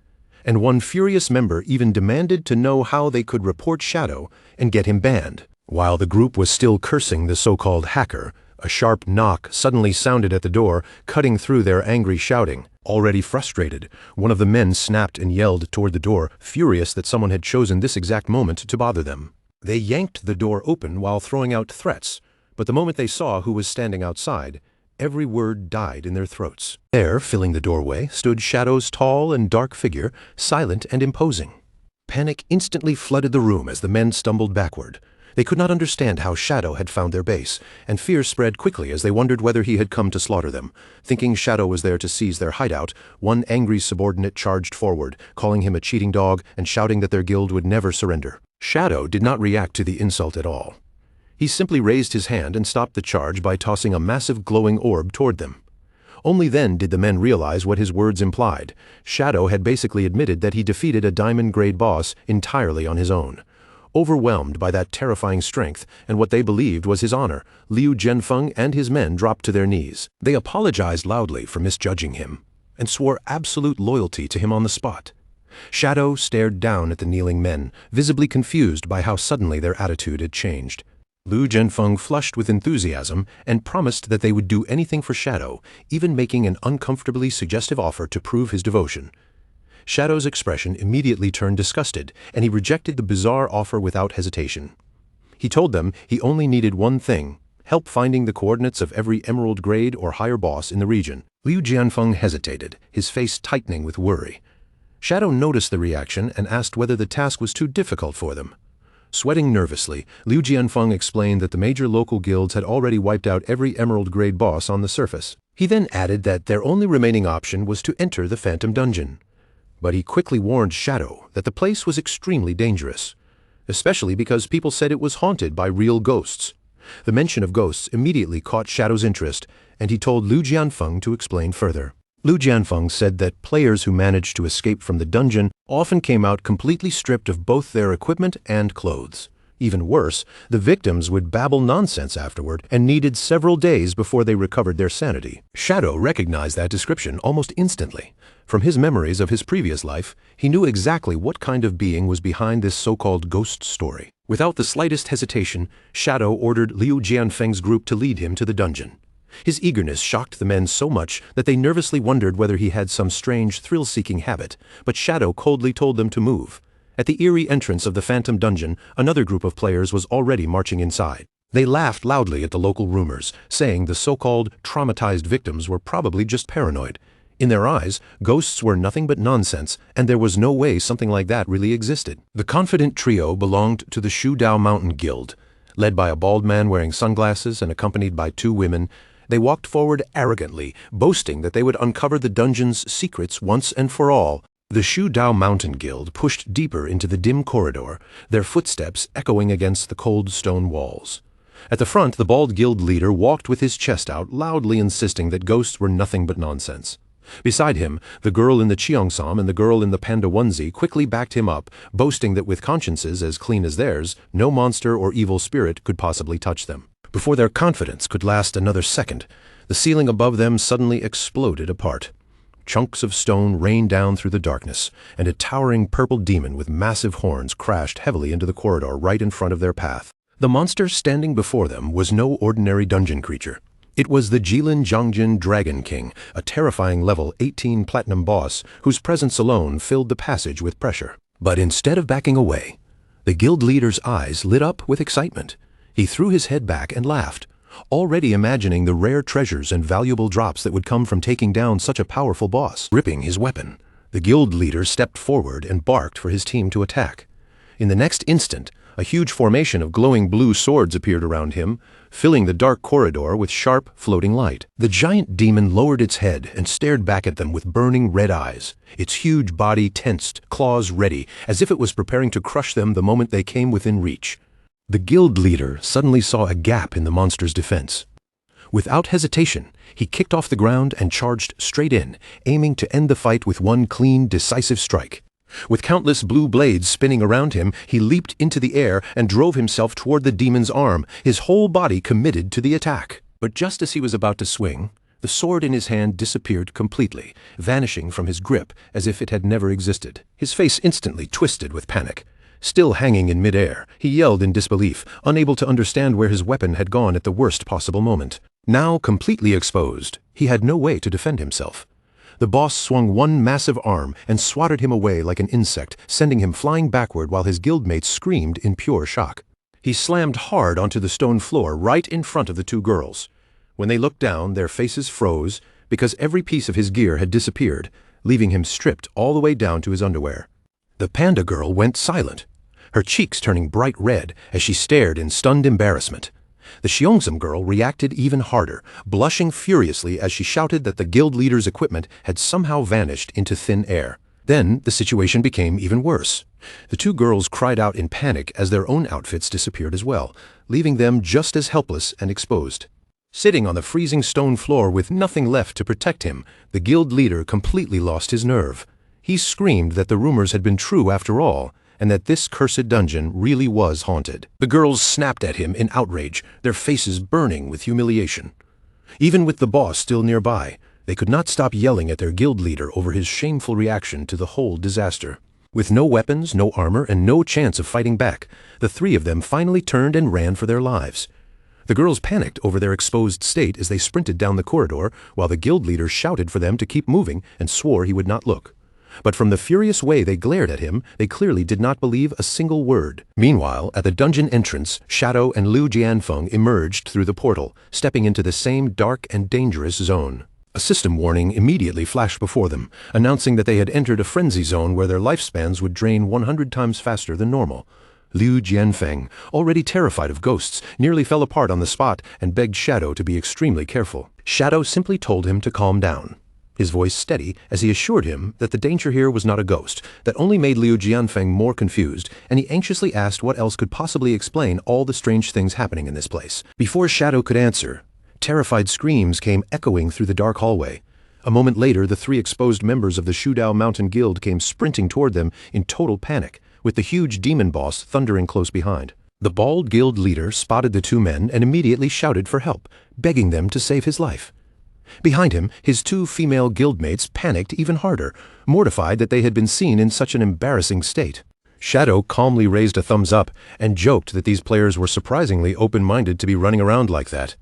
and one furious member even demanded to know how they could report Shadow and get him banned. While the group was still cursing the so-called hacker, a sharp knock suddenly sounded at the door, cutting through their angry shouting. Already frustrated, one of the men snapped and yelled toward the door, furious that someone had chosen this exact moment to bother them. They yanked the door open while throwing out threats, but the moment they saw who was standing outside, every word died in their throats. There, filling the doorway, stood Shadow's tall and dark figure, silent and imposing. Panic instantly flooded the room as the men stumbled backward. They could not understand how Shadow had found their base, and fear spread quickly as they wondered whether he had come to slaughter them. Thinking Shadow was there to seize their hideout, one angry subordinate charged forward, calling him a cheating dog and shouting that their guild would never surrender. Shadow did not react to the insult at all. He simply raised his hand and stopped the charge by tossing a massive glowing orb toward them. Only then did the men realize what his words implied. Shadow had basically admitted that he defeated a diamond-grade boss entirely on his own. Overwhelmed by that terrifying strength and what they believed was his honor, Liu Jianfeng and his men dropped to their knees. They apologized loudly for misjudging him and swore absolute loyalty to him on the spot. Shadow stared down at the kneeling men, visibly confused by how suddenly their attitude had changed. Liu Jianfeng flushed with enthusiasm and promised that they would do anything for Shadow, even making an uncomfortably suggestive offer to prove his devotion. Shadow's expression immediately turned disgusted, and he rejected the bizarre offer without hesitation. He told them he only needed one thing: help finding the coordinates of every emerald grade or higher boss in the region. Liu Jianfeng hesitated, his face tightening with worry. Shadow noticed the reaction and asked whether the task was too difficult for them. Sweating nervously, Liu Jianfeng explained that the major local guilds had already wiped out every emerald-grade boss on the surface. He then added that their only remaining option was to enter the Phantom Dungeon. But he quickly warned Shadow that the place was extremely dangerous, especially because people said it was haunted by real ghosts. The mention of ghosts immediately caught Shadow's interest, and he told Liu Jianfeng to explain further. Liu Jianfeng said that players who managed to escape from the dungeon often came out completely stripped of both their equipment and clothes. Even worse, the victims would babble nonsense afterward and needed several days before they recovered their sanity. Shadow recognized that description almost instantly. From his memories of his previous life, he knew exactly what kind of being was behind this so-called ghost story. Without the slightest hesitation, Shadow ordered Liu Jianfeng's group to lead him to the dungeon. His eagerness shocked the men so much that they nervously wondered whether he had some strange thrill-seeking habit, but Shadow coldly told them to move. At the eerie entrance of the Phantom Dungeon, another group of players was already marching inside. They laughed loudly at the local rumors, saying the so-called traumatized victims were probably just paranoid. In their eyes, ghosts were nothing but nonsense, and there was no way something like that really existed. The confident trio belonged to the Shudao Mountain Guild. Led by a bald man wearing sunglasses and accompanied by two women, they walked forward arrogantly, boasting that they would uncover the dungeon's secrets once and for all. The Shudao Mountain Guild pushed deeper into the dim corridor, their footsteps echoing against the cold stone walls. At the front, the bald guild leader walked with his chest out, loudly insisting that ghosts were nothing but nonsense. Beside him, the girl in the cheongsam and the girl in the panda onesie quickly backed him up, boasting that with consciences as clean as theirs, no monster or evil spirit could possibly touch them. Before their confidence could last another second, the ceiling above them suddenly exploded apart. Chunks of stone rained down through the darkness, and a towering purple demon with massive horns crashed heavily into the corridor right in front of their path. The monster standing before them was no ordinary dungeon creature. It was the Jilin Zhangjin Dragon King, a terrifying level 18 platinum boss whose presence alone filled the passage with pressure. But instead of backing away, the guild leader's eyes lit up with excitement. He threw his head back and laughed, already imagining the rare treasures and valuable drops that would come from taking down such a powerful boss. Gripping his weapon, the guild leader stepped forward and barked for his team to attack. In the next instant, a huge formation of glowing blue swords appeared around him, filling the dark corridor with sharp, floating light. The giant demon lowered its head and stared back at them with burning red eyes, its huge body tensed, claws ready, as if it was preparing to crush them the moment they came within reach. The guild leader suddenly saw a gap in the monster's defense. Without hesitation, he kicked off the ground and charged straight in, aiming to end the fight with one clean, decisive strike. With countless blue blades spinning around him, he leaped into the air and drove himself toward the demon's arm, his whole body committed to the attack. But just as he was about to swing, the sword in his hand disappeared completely, vanishing from his grip as if it had never existed. His face instantly twisted with panic. Still hanging in midair, he yelled in disbelief, unable to understand where his weapon had gone at the worst possible moment. Now completely exposed, he had no way to defend himself. The boss swung one massive arm and swatted him away like an insect, sending him flying backward while his guildmates screamed in pure shock. He slammed hard onto the stone floor right in front of the two girls. When they looked down, their faces froze because every piece of his gear had disappeared, leaving him stripped all the way down to his underwear. The panda girl went silent, her cheeks turning bright red as she stared in stunned embarrassment. The Xiongzim girl reacted even harder, blushing furiously as she shouted that the guild leader's equipment had somehow vanished into thin air. Then the situation became even worse. The two girls cried out in panic as their own outfits disappeared as well, leaving them just as helpless and exposed. Sitting on the freezing stone floor with nothing left to protect him, the guild leader completely lost his nerve. He screamed that the rumors had been true after all, and that this cursed dungeon really was haunted. The girls snapped at him in outrage, their faces burning with humiliation. Even with the boss still nearby, they could not stop yelling at their guild leader over his shameful reaction to the whole disaster. With no weapons, no armor, and no chance of fighting back, the three of them finally turned and ran for their lives. The girls panicked over their exposed state as they sprinted down the corridor, while the guild leader shouted for them to keep moving and swore he would not look. But from the furious way they glared at him, they clearly did not believe a single word. Meanwhile, at the dungeon entrance, Shadow and Lu Jianfeng emerged through the portal, stepping into the same dark and dangerous zone. A system warning immediately flashed before them, announcing that they had entered a frenzy zone where their lifespans would drain 100 times faster than normal. Lu Jianfeng, already terrified of ghosts, nearly fell apart on the spot and begged Shadow to be extremely careful. Shadow simply told him to calm down, his voice steady as he assured him that the danger here was not a ghost. That only made Lu Jianfeng more confused, and he anxiously asked what else could possibly explain all the strange things happening in this place. Before Shadow could answer, terrified screams came echoing through the dark hallway. A moment later, the three exposed members of the Shudao Mountain Guild came sprinting toward them in total panic, with the huge demon boss thundering close behind. The bald guild leader spotted the two men and immediately shouted for help, begging them to save his life. Behind him, his two female guildmates panicked even harder, mortified that they had been seen in such an embarrassing state. Shadow calmly raised a thumbs up and joked that these players were surprisingly open-minded to be running around like that.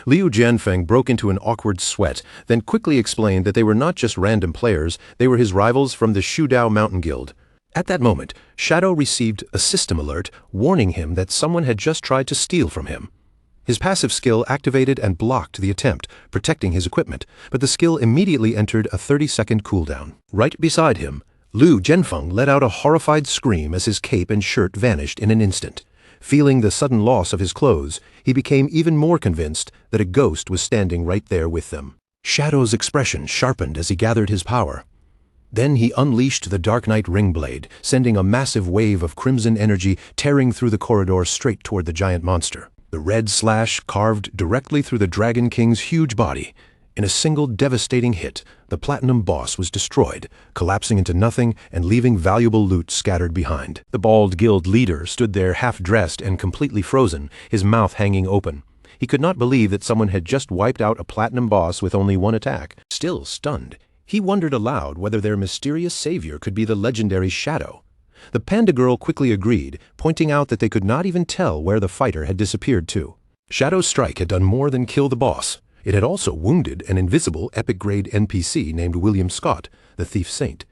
Liu Jianfeng broke into an awkward sweat, then quickly explained that they were not just random players, they were his rivals from the Shudao Mountain Guild. At that moment, Shadow received a system alert warning him that someone had just tried to steal from him. His passive skill activated and blocked the attempt, protecting his equipment, but the skill immediately entered a 30-second cooldown. Right beside him, Lu Jianfeng let out a horrified scream as his cape and shirt vanished in an instant. Feeling the sudden loss of his clothes, he became even more convinced that a ghost was standing right there with them. Shadow's expression sharpened as he gathered his power. Then he unleashed the Dark Knight Ring Blade, sending a massive wave of crimson energy tearing through the corridor straight toward the giant monster. The red slash carved directly through the Dragon King's huge body. In a single devastating hit, the Platinum Boss was destroyed, collapsing into nothing and leaving valuable loot scattered behind. The bald guild leader stood there half-dressed and completely frozen, his mouth hanging open. He could not believe that someone had just wiped out a Platinum Boss with only one attack. Still stunned, he wondered aloud whether their mysterious savior could be the legendary Shadow. The Panda Girl quickly agreed, pointing out that they could not even tell where the fighter had disappeared to. Shadow's strike had done more than kill the boss. It had also wounded an invisible epic-grade NPC named William Scott, the Thief Saint.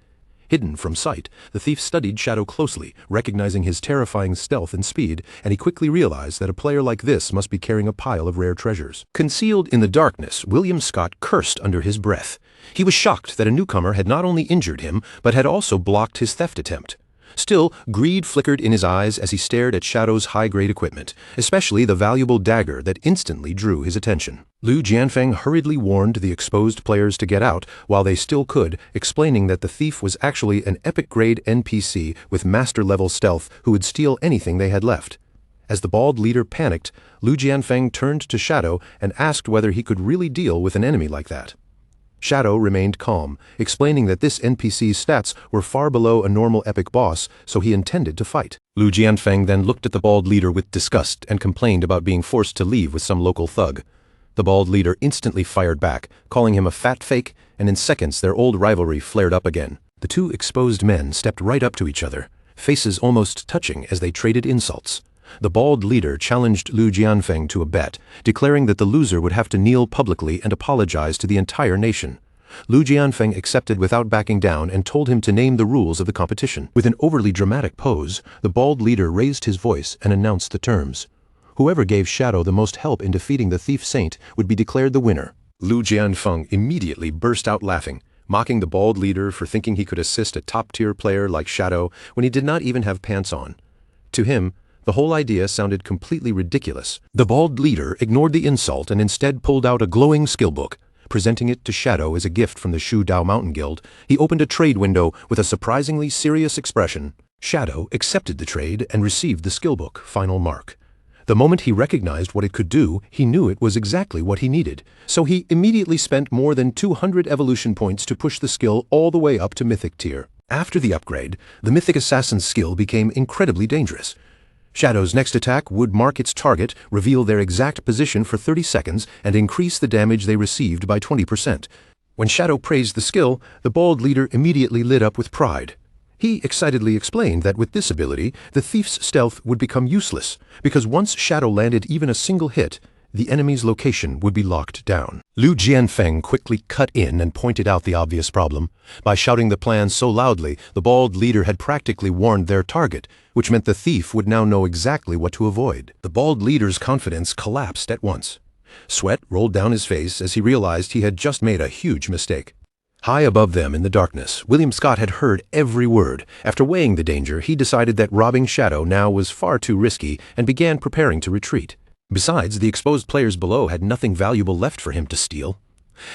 Hidden from sight, the thief studied Shadow closely, recognizing his terrifying stealth and speed, and he quickly realized that a player like this must be carrying a pile of rare treasures. Concealed in the darkness, William Scott cursed under his breath. He was shocked that a newcomer had not only injured him, but had also blocked his theft attempt. Still, greed flickered in his eyes as he stared at Shadow's high-grade equipment, especially the valuable dagger that instantly drew his attention. Lu Jianfeng hurriedly warned the exposed players to get out while they still could, explaining that the thief was actually an epic-grade NPC with master-level stealth who would steal anything they had left. As the bald leader panicked, Lu Jianfeng turned to Shadow and asked whether he could really deal with an enemy like that. Shadow remained calm, explaining that this NPC's stats were far below a normal epic boss, so he intended to fight. Lu Jianfeng then looked at the bald leader with disgust and complained about being forced to leave with some local thug. The bald leader instantly fired back, calling him a fat fake, and in seconds their old rivalry flared up again. The two exposed men stepped right up to each other, faces almost touching as they traded insults. The bald leader challenged Lu Jianfeng to a bet, declaring that the loser would have to kneel publicly and apologize to the entire nation. Lu Jianfeng accepted without backing down and told him to name the rules of the competition. With an overly dramatic pose, the bald leader raised his voice and announced the terms. Whoever gave Shadow the most help in defeating the Thief Saint would be declared the winner. Lu Jianfeng immediately burst out laughing, mocking the bald leader for thinking he could assist a top-tier player like Shadow when he did not even have pants on. To him, the whole idea sounded completely ridiculous. The bald leader ignored the insult and instead pulled out a glowing skill book. Presenting it to Shadow as a gift from the Shudao Mountain Guild, he opened a trade window with a surprisingly serious expression. Shadow accepted the trade and received the skill book, final mark. The moment he recognized what it could do, he knew it was exactly what he needed, so he immediately spent more than 200 evolution points to push the skill all the way up to Mythic tier. After the upgrade, the Mythic Assassin's skill became incredibly dangerous. Shadow's next attack would mark its target, reveal their exact position for 30 seconds, and increase the damage they received by 20%. When Shadow praised the skill, the bald leader immediately lit up with pride. He excitedly explained that with this ability, the thief's stealth would become useless, because once Shadow landed even a single hit, the enemy's location would be locked down. Lu Jianfeng quickly cut in and pointed out the obvious problem. By shouting the plan so loudly, the bald leader had practically warned their target, which meant the thief would now know exactly what to avoid. The bald leader's confidence collapsed at once. Sweat rolled down his face as he realized he had just made a huge mistake. High above them in the darkness, William Scott had heard every word. After weighing the danger, he decided that robbing Shadow now was far too risky and began preparing to retreat. Besides, the exposed players below had nothing valuable left for him to steal.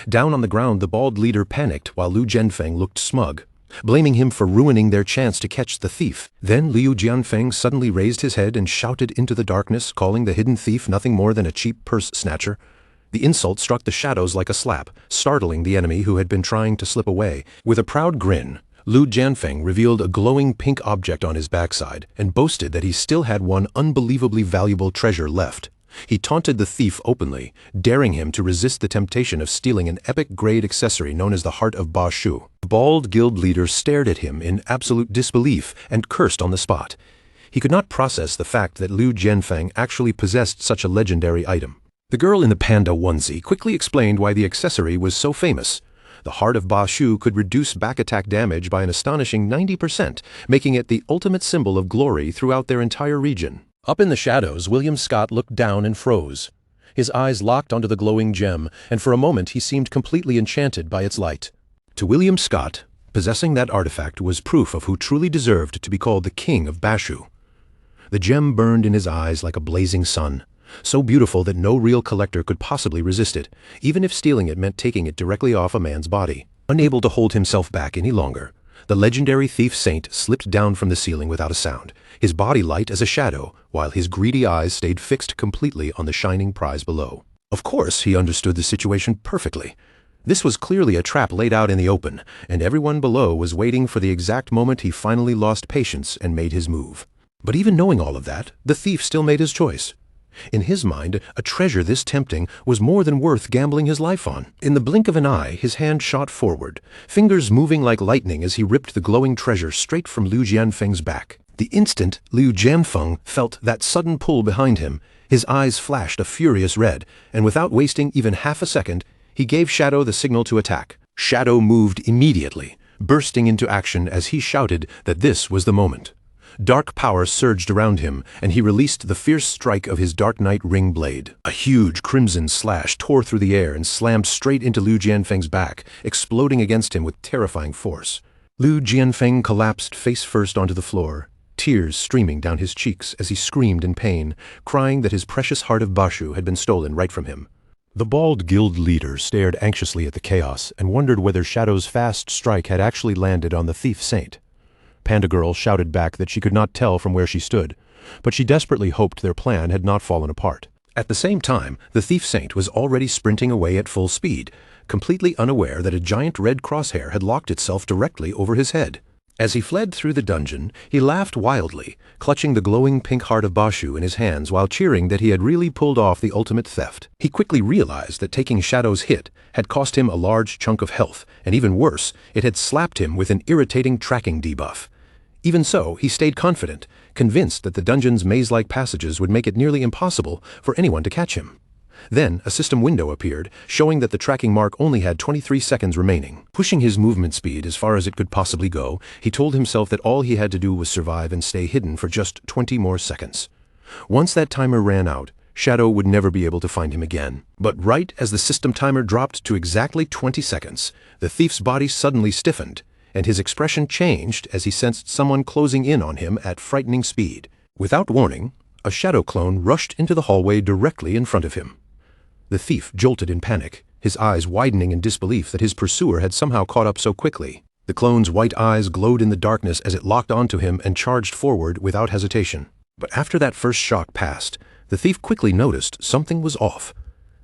Down on the ground, the bald leader panicked while Lu Jianfeng looked smug, blaming him for ruining their chance to catch the thief. Then Liu Jianfeng suddenly raised his head and shouted into the darkness, calling the hidden thief nothing more than a cheap purse snatcher. The insult struck the shadows like a slap, startling the enemy who had been trying to slip away. With a proud grin, Lu Jianfeng revealed a glowing pink object on his backside and boasted that he still had one unbelievably valuable treasure left. He taunted the thief openly, daring him to resist the temptation of stealing an epic-grade accessory known as the Heart of Ba Shu. The bald guild leader stared at him in absolute disbelief and cursed on the spot. He could not process the fact that Lu Jianfeng actually possessed such a legendary item. The girl in the panda onesie quickly explained why the accessory was so famous. The Heart of Ba Shu could reduce back attack damage by an astonishing 90%, making it the ultimate symbol of glory throughout their entire region. Up in the shadows, William Scott looked down and froze. His eyes locked onto the glowing gem, and for a moment he seemed completely enchanted by its light. To William Scott, possessing that artifact was proof of who truly deserved to be called the King of Bashu. The gem burned in his eyes like a blazing sun, so beautiful that no real collector could possibly resist it, even if stealing it meant taking it directly off a man's body. Unable to hold himself back any longer, the legendary thief saint slipped down from the ceiling without a sound, his body light as a shadow, while his greedy eyes stayed fixed completely on the shining prize below. Of course, he understood the situation perfectly. This was clearly a trap laid out in the open, and everyone below was waiting for the exact moment he finally lost patience and made his move. But even knowing all of that, the thief still made his choice. In his mind, a treasure this tempting was more than worth gambling his life on. In the blink of an eye, his hand shot forward, fingers moving like lightning as he ripped the glowing treasure straight from Lu Jianfeng's back. The instant Liu Jianfeng felt that sudden pull behind him, his eyes flashed a furious red, and without wasting even half a second, he gave Shadow the signal to attack. Shadow moved immediately, bursting into action as he shouted that this was the moment. Dark power surged around him, and he released the fierce strike of his Dark Knight ring blade. A huge crimson slash tore through the air and slammed straight into Lu Jianfeng's back, exploding against him with terrifying force. Lu Jianfeng collapsed face first onto the floor, tears streaming down his cheeks as he screamed in pain, crying that his precious Heart of Bashu had been stolen right from him. The bald guild leader stared anxiously at the chaos and wondered whether Shadow's fast strike had actually landed on the thief saint. Panda Girl shouted back that she could not tell from where she stood, but she desperately hoped their plan had not fallen apart. At the same time, the thief saint was already sprinting away at full speed, completely unaware that a giant red crosshair had locked itself directly over his head. As he fled through the dungeon, he laughed wildly, clutching the glowing pink Heart of Bashu in his hands while cheering that he had really pulled off the ultimate theft. He quickly realized that taking Shadow's hit had cost him a large chunk of health, and even worse, it had slapped him with an irritating tracking debuff. Even so, he stayed confident, convinced that the dungeon's maze-like passages would make it nearly impossible for anyone to catch him. Then, a system window appeared, showing that the tracking mark only had 23 seconds remaining. Pushing his movement speed as far as it could possibly go, he told himself that all he had to do was survive and stay hidden for just 20 more seconds. Once that timer ran out, Shadow would never be able to find him again. But right as the system timer dropped to exactly 20 seconds, the thief's body suddenly stiffened, and his expression changed as he sensed someone closing in on him at frightening speed. Without warning, a shadow clone rushed into the hallway directly in front of him. The thief jolted in panic, his eyes widening in disbelief that his pursuer had somehow caught up so quickly. The clone's white eyes glowed in the darkness as it locked onto him and charged forward without hesitation. But after that first shock passed, the The thief quickly noticed something was off.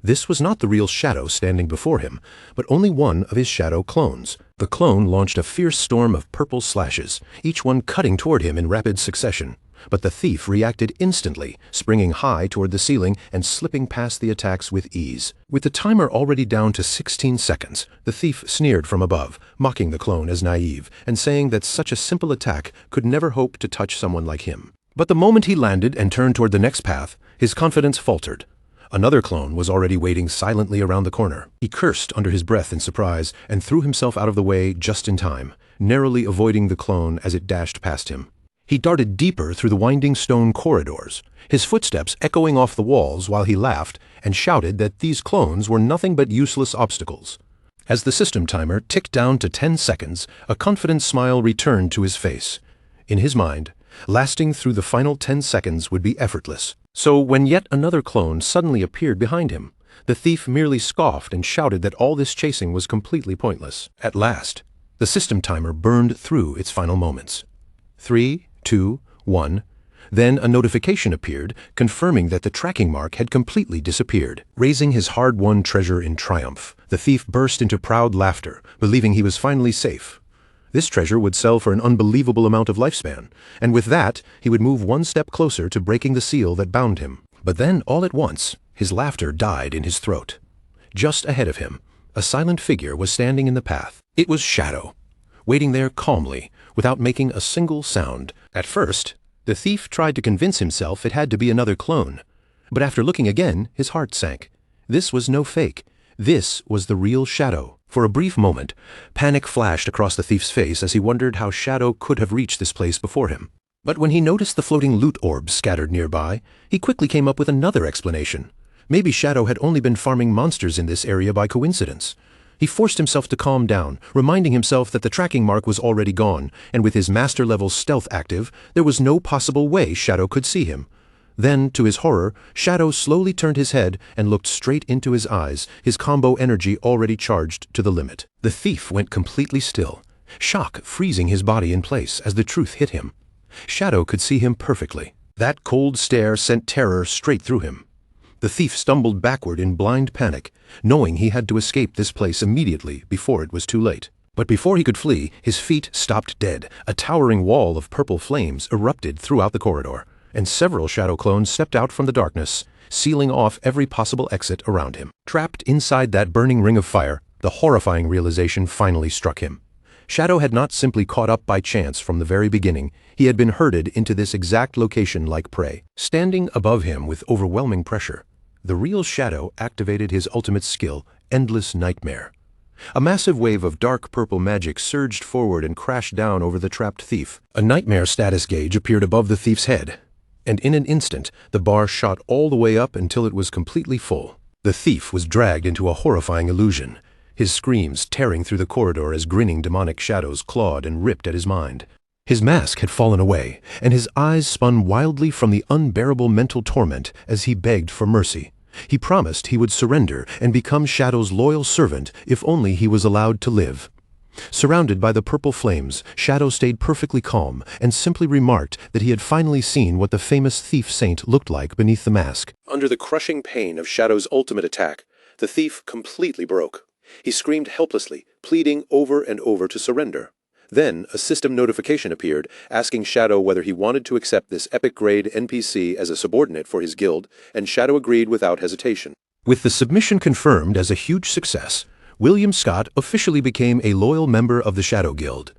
This was not the real Shadow standing before him, but only one of his Shadow clones. The clone launched a fierce storm of purple slashes, each one cutting toward him in rapid succession. But the thief reacted instantly, springing high toward the ceiling and slipping past the attacks with ease. With the timer already down to 16 seconds, the thief sneered from above, mocking the clone as naive, and saying that such a simple attack could never hope to touch someone like him. But the moment he landed and turned toward the next path, his confidence faltered. Another clone was already waiting silently around the corner. He cursed under his breath in surprise and threw himself out of the way just in time, narrowly avoiding the clone as it dashed past him. He darted deeper through the winding stone corridors, his footsteps echoing off the walls while he laughed and shouted that these clones were nothing but useless obstacles. As the system timer ticked down to 10 seconds, a confident smile returned to his face. In his mind, lasting through the final 10 seconds would be effortless. So when yet another clone suddenly appeared behind him, the thief merely scoffed and shouted that all this chasing was completely pointless. At last, the system timer burned through its final moments. 3, 2, 1. Then a notification appeared, confirming that the tracking mark had completely disappeared. Raising his hard-won treasure in triumph, the thief burst into proud laughter, believing he was finally safe. This treasure would sell for an unbelievable amount of lifespan, and with that, he would move one step closer to breaking the seal that bound him. But then, all at once, his laughter died in his throat. Just ahead of him, a silent figure was standing in the path. It was Shadow, waiting there calmly, without making a single sound. At first, the thief tried to convince himself it had to be another clone. But after looking again, his heart sank. This was no fake. This was the real Shadow. For a brief moment, panic flashed across the thief's face as he wondered how Shadow could have reached this place before him. But when he noticed the floating loot orbs scattered nearby, he quickly came up with another explanation. Maybe Shadow had only been farming monsters in this area by coincidence. He forced himself to calm down, reminding himself that the tracking mark was already gone, and with his master-level stealth active, there was no possible way Shadow could see him. Then, to his horror, Shadow slowly turned his head and looked straight into his eyes, his combo energy already charged to the limit. The thief went completely still, shock freezing his body in place as the truth hit him. Shadow could see him perfectly. That cold stare sent terror straight through him. The thief stumbled backward in blind panic, knowing he had to escape this place immediately before it was too late. But before he could flee, his feet stopped dead. A towering wall of purple flames erupted throughout the corridor, and several Shadow clones stepped out from the darkness, sealing off every possible exit around him. Trapped inside that burning ring of fire, the horrifying realization finally struck him. Shadow had not simply caught up by chance from the very beginning. He had been herded into this exact location like prey. Standing above him with overwhelming pressure, the real Shadow activated his ultimate skill, Endless Nightmare. A massive wave of dark purple magic surged forward and crashed down over the trapped thief. A nightmare status gauge appeared above the thief's head, and in an instant, the bar shot all the way up until it was completely full. The thief was dragged into a horrifying illusion, his screams tearing through the corridor as grinning demonic shadows clawed and ripped at his mind. His mask had fallen away, and his eyes spun wildly from the unbearable mental torment as he begged for mercy. He promised he would surrender and become Shadow's loyal servant if only he was allowed to live. Surrounded by the purple flames, Shadow stayed perfectly calm and simply remarked that he had finally seen what the famous thief saint looked like beneath the mask. Under the crushing pain of Shadow's ultimate attack, the thief completely broke. He screamed helplessly, pleading over and over to surrender. Then, a system notification appeared, asking Shadow whether he wanted to accept this epic-grade NPC as a subordinate for his guild, and Shadow agreed without hesitation. With the submission confirmed as a huge success, William Scott officially became a loyal member of the Shadow Guild.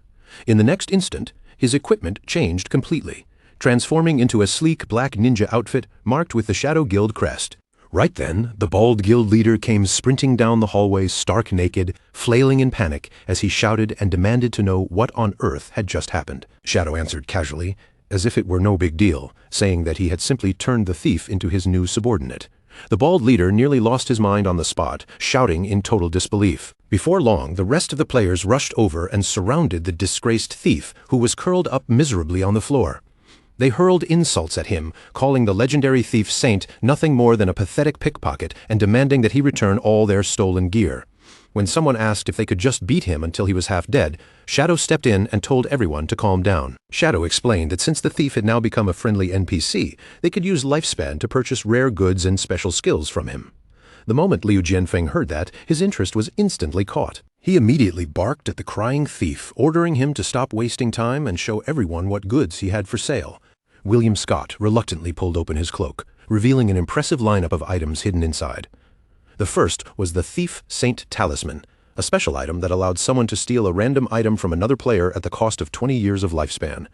In the next instant, his equipment changed completely, transforming into a sleek black ninja outfit marked with the Shadow Guild crest. Right then, the bald guild leader came sprinting down the hallway stark naked, flailing in panic as he shouted and demanded to know what on earth had just happened. Shadow answered casually, as if it were no big deal, saying that he had simply turned the thief into his new subordinate. The bald leader nearly lost his mind on the spot, shouting in total disbelief. Before long, the rest of the players rushed over and surrounded the disgraced thief, who was curled up miserably on the floor. They hurled insults at him, calling the legendary thief saint nothing more than a pathetic pickpocket and demanding that he return all their stolen gear. When someone asked if they could just beat him until he was half dead, Shadow stepped in and told everyone to calm down. Shadow explained that since the thief had now become a friendly NPC, they could use Lifespan to purchase rare goods and special skills from him. The moment Liu Jianfeng heard that, his interest was instantly caught. He immediately barked at the crying thief, ordering him to stop wasting time and show everyone what goods he had for sale. William Scott reluctantly pulled open his cloak, revealing an impressive lineup of items hidden inside. The first was the Thief Saint Talisman, a special item that allowed someone to steal a random item from another player at the cost of 20 years of lifespan.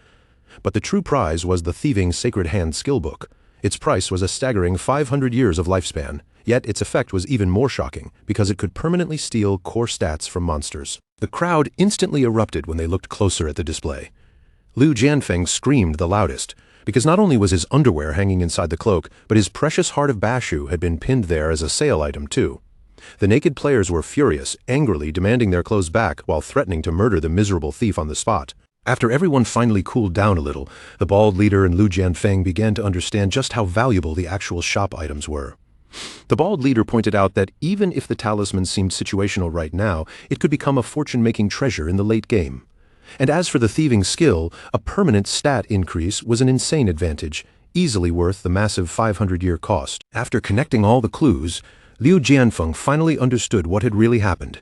But the true prize was the Thieving Sacred Hand skill book. Its price was a staggering 500 years of lifespan, yet its effect was even more shocking because it could permanently steal core stats from monsters. The crowd instantly erupted when they looked closer at the display. Liu Jianfeng screamed the loudest, because not only was his underwear hanging inside the cloak, but his precious Heart of Bashu had been pinned there as a sale item too. The naked players were furious, angrily demanding their clothes back while threatening to murder the miserable thief on the spot. After everyone finally cooled down a little, the bald leader and Liu Jianfeng began to understand just how valuable the actual shop items were. The bald leader pointed out that even if the talisman seemed situational right now, it could become a fortune-making treasure in the late game. And as for the thieving skill, a permanent stat increase was an insane advantage, easily worth the massive 500-year cost. After connecting all the clues, Liu Jianfeng finally understood what had really happened.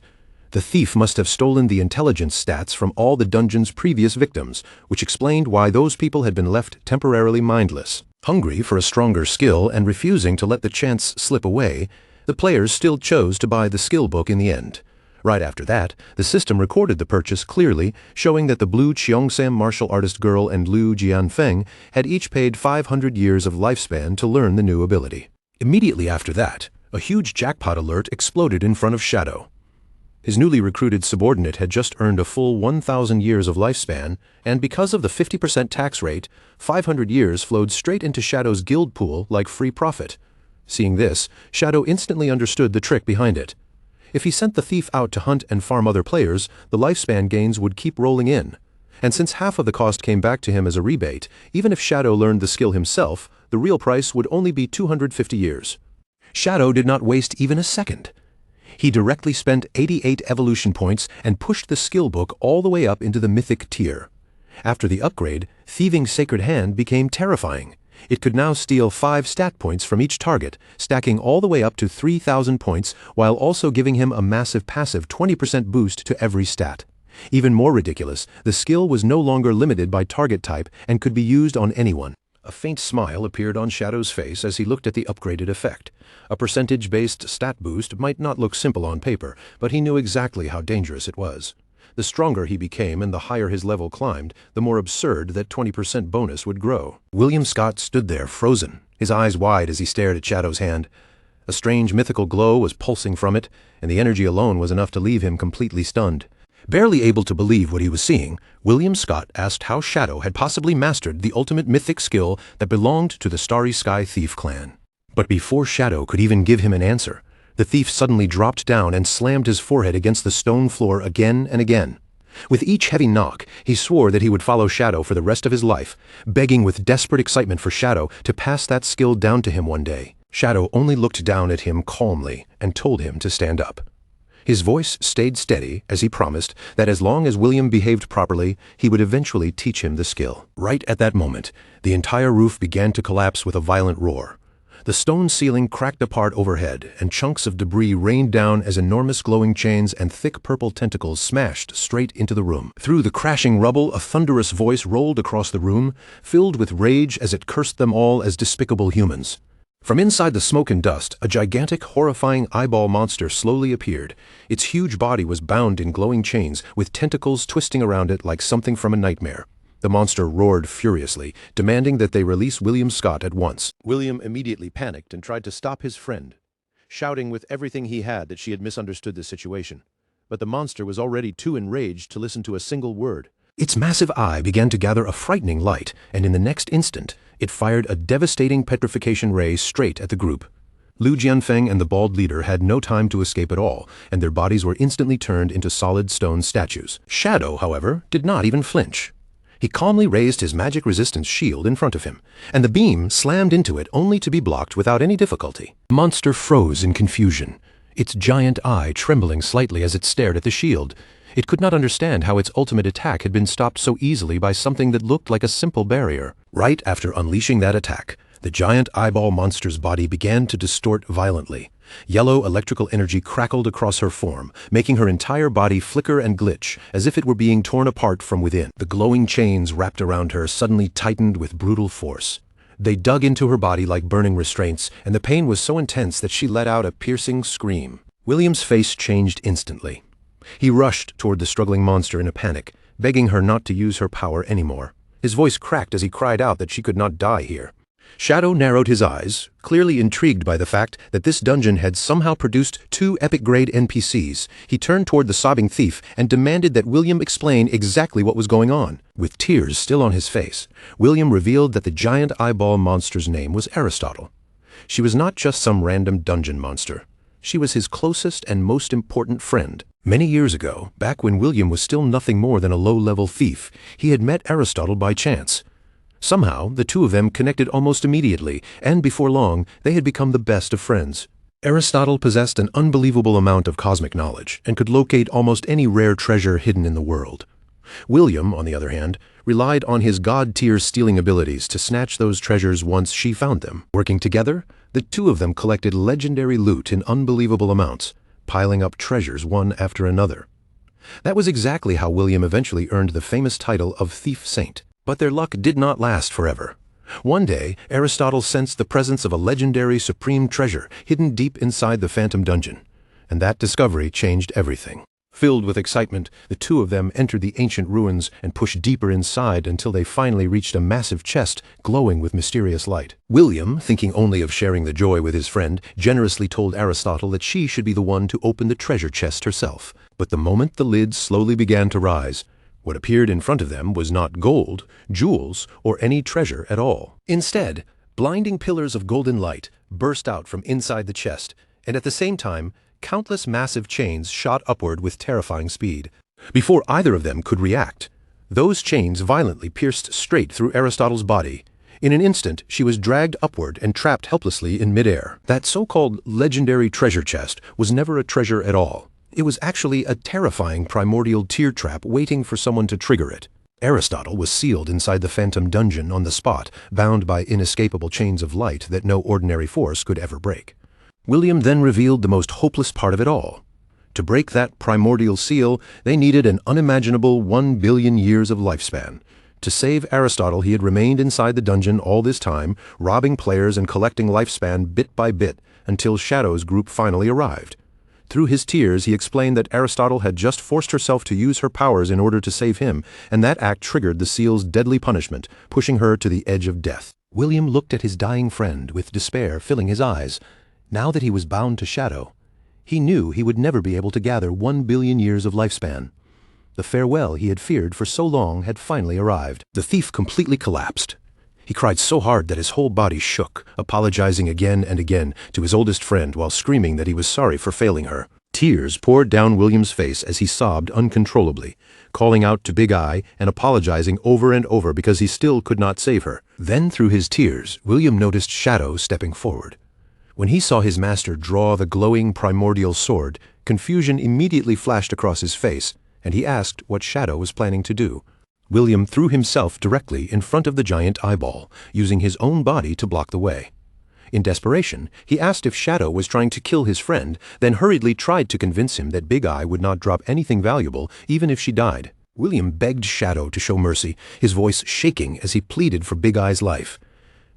The thief must have stolen the intelligence stats from all the dungeon's previous victims, which explained why those people had been left temporarily mindless. Hungry for a stronger skill and refusing to let the chance slip away, the players still chose to buy the skill book in the end. Right after that, the system recorded the purchase clearly, showing that the blue Cheongsam martial artist girl and Liu Jianfeng had each paid 500 years of lifespan to learn the new ability. Immediately after that, a huge jackpot alert exploded in front of Shadow. His newly recruited subordinate had just earned a full 1,000 years of lifespan, and because of the 50% tax rate, 500 years flowed straight into Shadow's guild pool like free profit. Seeing this, Shadow instantly understood the trick behind it. If he sent the thief out to hunt and farm other players, the lifespan gains would keep rolling in. And since half of the cost came back to him as a rebate, even if Shadow learned the skill himself, the real price would only be 250 years. Shadow did not waste even a second. He directly spent 88 evolution points and pushed the skill book all the way up into the mythic tier. After the upgrade, Thieving Sacred Hand became terrifying. It could now steal 5 stat points from each target, stacking all the way up to 3,000 points while also giving him a massive passive 20% boost to every stat. Even more ridiculous, the skill was no longer limited by target type and could be used on anyone. A faint smile appeared on Shadow's face as he looked at the upgraded effect. A percentage-based stat boost might not look simple on paper, but he knew exactly how dangerous it was. The stronger he became and the higher his level climbed, the more absurd that 20% bonus would grow. William Scott stood there frozen, his eyes wide as he stared at Shadow's hand. A strange mythical glow was pulsing from it, and the energy alone was enough to leave him completely stunned. Barely able to believe what he was seeing, William Scott asked how Shadow had possibly mastered the ultimate mythic skill that belonged to the Starry Sky Thief clan. But before Shadow could even give him an answer, the thief suddenly dropped down and slammed his forehead against the stone floor again and again. With each heavy knock, he swore that he would follow Shadow for the rest of his life, begging with desperate excitement for Shadow to pass that skill down to him one day. Shadow only looked down at him calmly and told him to stand up. His voice stayed steady as he promised that as long as William behaved properly, he would eventually teach him the skill. Right at that moment, the entire roof began to collapse with a violent roar. The stone ceiling cracked apart overhead, and chunks of debris rained down as enormous glowing chains and thick purple tentacles smashed straight into the room. Through the crashing rubble, a thunderous voice rolled across the room, filled with rage as it cursed them all as despicable humans. From inside the smoke and dust, a gigantic, horrifying eyeball monster slowly appeared. Its huge body was bound in glowing chains, with tentacles twisting around it like something from a nightmare. The monster roared furiously, demanding that they release William Scott at once. William immediately panicked and tried to stop his friend, shouting with everything he had that she had misunderstood the situation. But the monster was already too enraged to listen to a single word. Its massive eye began to gather a frightening light, and in the next instant, it fired a devastating petrification ray straight at the group. Liu Jianfeng and the bald leader had no time to escape at all, and their bodies were instantly turned into solid stone statues. Shadow, however, did not even flinch. He calmly raised his magic resistance shield in front of him, and the beam slammed into it only to be blocked without any difficulty. The monster froze in confusion. its giant eye trembling slightly as it stared at the shield. It could not understand how its ultimate attack had been stopped so easily by something that looked like a simple barrier. Right after unleashing that attack, the giant eyeball monster's body began to distort violently. Yellow electrical energy crackled across her form, making her entire body flicker and glitch, as if it were being torn apart from within. The glowing chains wrapped around her suddenly tightened with brutal force. They dug into her body like burning restraints, and the pain was so intense that she let out a piercing scream. William's face changed instantly. He rushed toward the struggling monster in a panic, begging her not to use her power anymore. His voice cracked as he cried out that she could not die here. Shadow narrowed his eyes, clearly intrigued by the fact that this dungeon had somehow produced 2 epic-grade NPCs. He turned toward the sobbing thief and demanded that William explain exactly what was going on. With tears still on his face, William revealed that the giant eyeball monster's name was Aristotle. She was not just some random dungeon monster. She was his closest and most important friend. Many years ago, back when William was still nothing more than a low-level thief, he had met Aristotle by chance. Somehow, the two of them connected almost immediately, and before long, they had become the best of friends. Aristotle possessed an unbelievable amount of cosmic knowledge and could locate almost any rare treasure hidden in the world. William, on the other hand, relied on his god-tier stealing abilities to snatch those treasures once she found them. Working together, the two of them collected legendary loot in unbelievable amounts, piling up treasures one after another. That was exactly how William eventually earned the famous title of Thief Saint. But their luck did not last forever. One day, Aristotle sensed the presence of a legendary supreme treasure hidden deep inside the Phantom Dungeon, and that discovery changed everything. Filled with excitement, the two of them entered the ancient ruins and pushed deeper inside until they finally reached a massive chest glowing with mysterious light. William, thinking only of sharing the joy with his friend, generously told Aristotle that she should be the one to open the treasure chest herself. But the moment the lid slowly began to rise, what appeared in front of them was not gold, jewels, or any treasure at all. Instead, blinding pillars of golden light burst out from inside the chest, and at the same time, countless massive chains shot upward with terrifying speed. Before either of them could react, those chains violently pierced straight through Aristotle's body. In an instant, she was dragged upward and trapped helplessly in midair. That so-called legendary treasure chest was never a treasure at all. It was actually a terrifying primordial tear trap waiting for someone to trigger it. Aristotle was sealed inside the Phantom Dungeon on the spot, bound by inescapable chains of light that no ordinary force could ever break. William then revealed the most hopeless part of it all. To break that primordial seal, they needed an unimaginable 1 billion years of lifespan. To save Aristotle, he had remained inside the dungeon all this time, robbing players and collecting lifespan bit by bit, until Shadow's group finally arrived. Through his tears, he explained that Aristotle had just forced herself to use her powers in order to save him, and that act triggered the seal's deadly punishment, pushing her to the edge of death. William looked at his dying friend with despair filling his eyes. Now that he was bound to Shadow, he knew he would never be able to gather 1 billion years of lifespan. The farewell he had feared for so long had finally arrived. The thief completely collapsed. He cried so hard that his whole body shook, apologizing again and again to his oldest friend while screaming that he was sorry for failing her. Tears poured down William's face as he sobbed uncontrollably, calling out to Big Eye and apologizing over and over because he still could not save her. Then through his tears, William noticed Shadow stepping forward. When he saw his master draw the glowing primordial sword, confusion immediately flashed across his face, and he asked what Shadow was planning to do. William threw himself directly in front of the giant eyeball, using his own body to block the way. In desperation, he asked if Shadow was trying to kill his friend, then hurriedly tried to convince him that Big Eye would not drop anything valuable even if she died. William begged Shadow to show mercy, his voice shaking as he pleaded for Big Eye's life.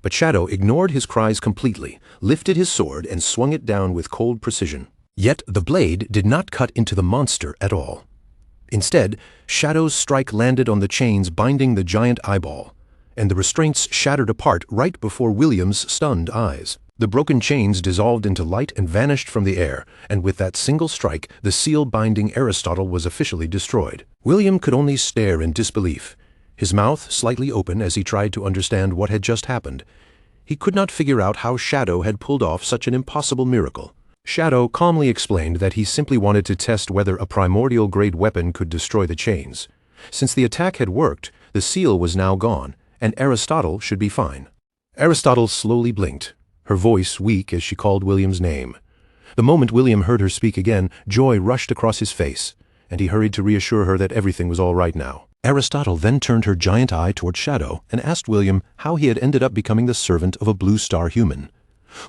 But Shadow ignored his cries completely, lifted his sword and swung it down with cold precision. Yet the blade did not cut into the monster at all. Instead, Shadow's strike landed on the chains binding the giant eyeball, and the restraints shattered apart right before William's stunned eyes. The broken chains dissolved into light and vanished from the air, and with that single strike, the seal binding Aristotle was officially destroyed. William could only stare in disbelief, his mouth slightly open as he tried to understand what had just happened. He could not figure out how Shadow had pulled off such an impossible miracle. Shadow calmly explained that he simply wanted to test whether a primordial-grade weapon could destroy the chains. Since the attack had worked, the seal was now gone, and Aristotle should be fine. Aristotle slowly blinked, her voice weak as she called William's name. The moment William heard her speak again, joy rushed across his face, and he hurried to reassure her that everything was all right now. Aristotle then turned her giant eye toward Shadow and asked William how he had ended up becoming the servant of a blue star human.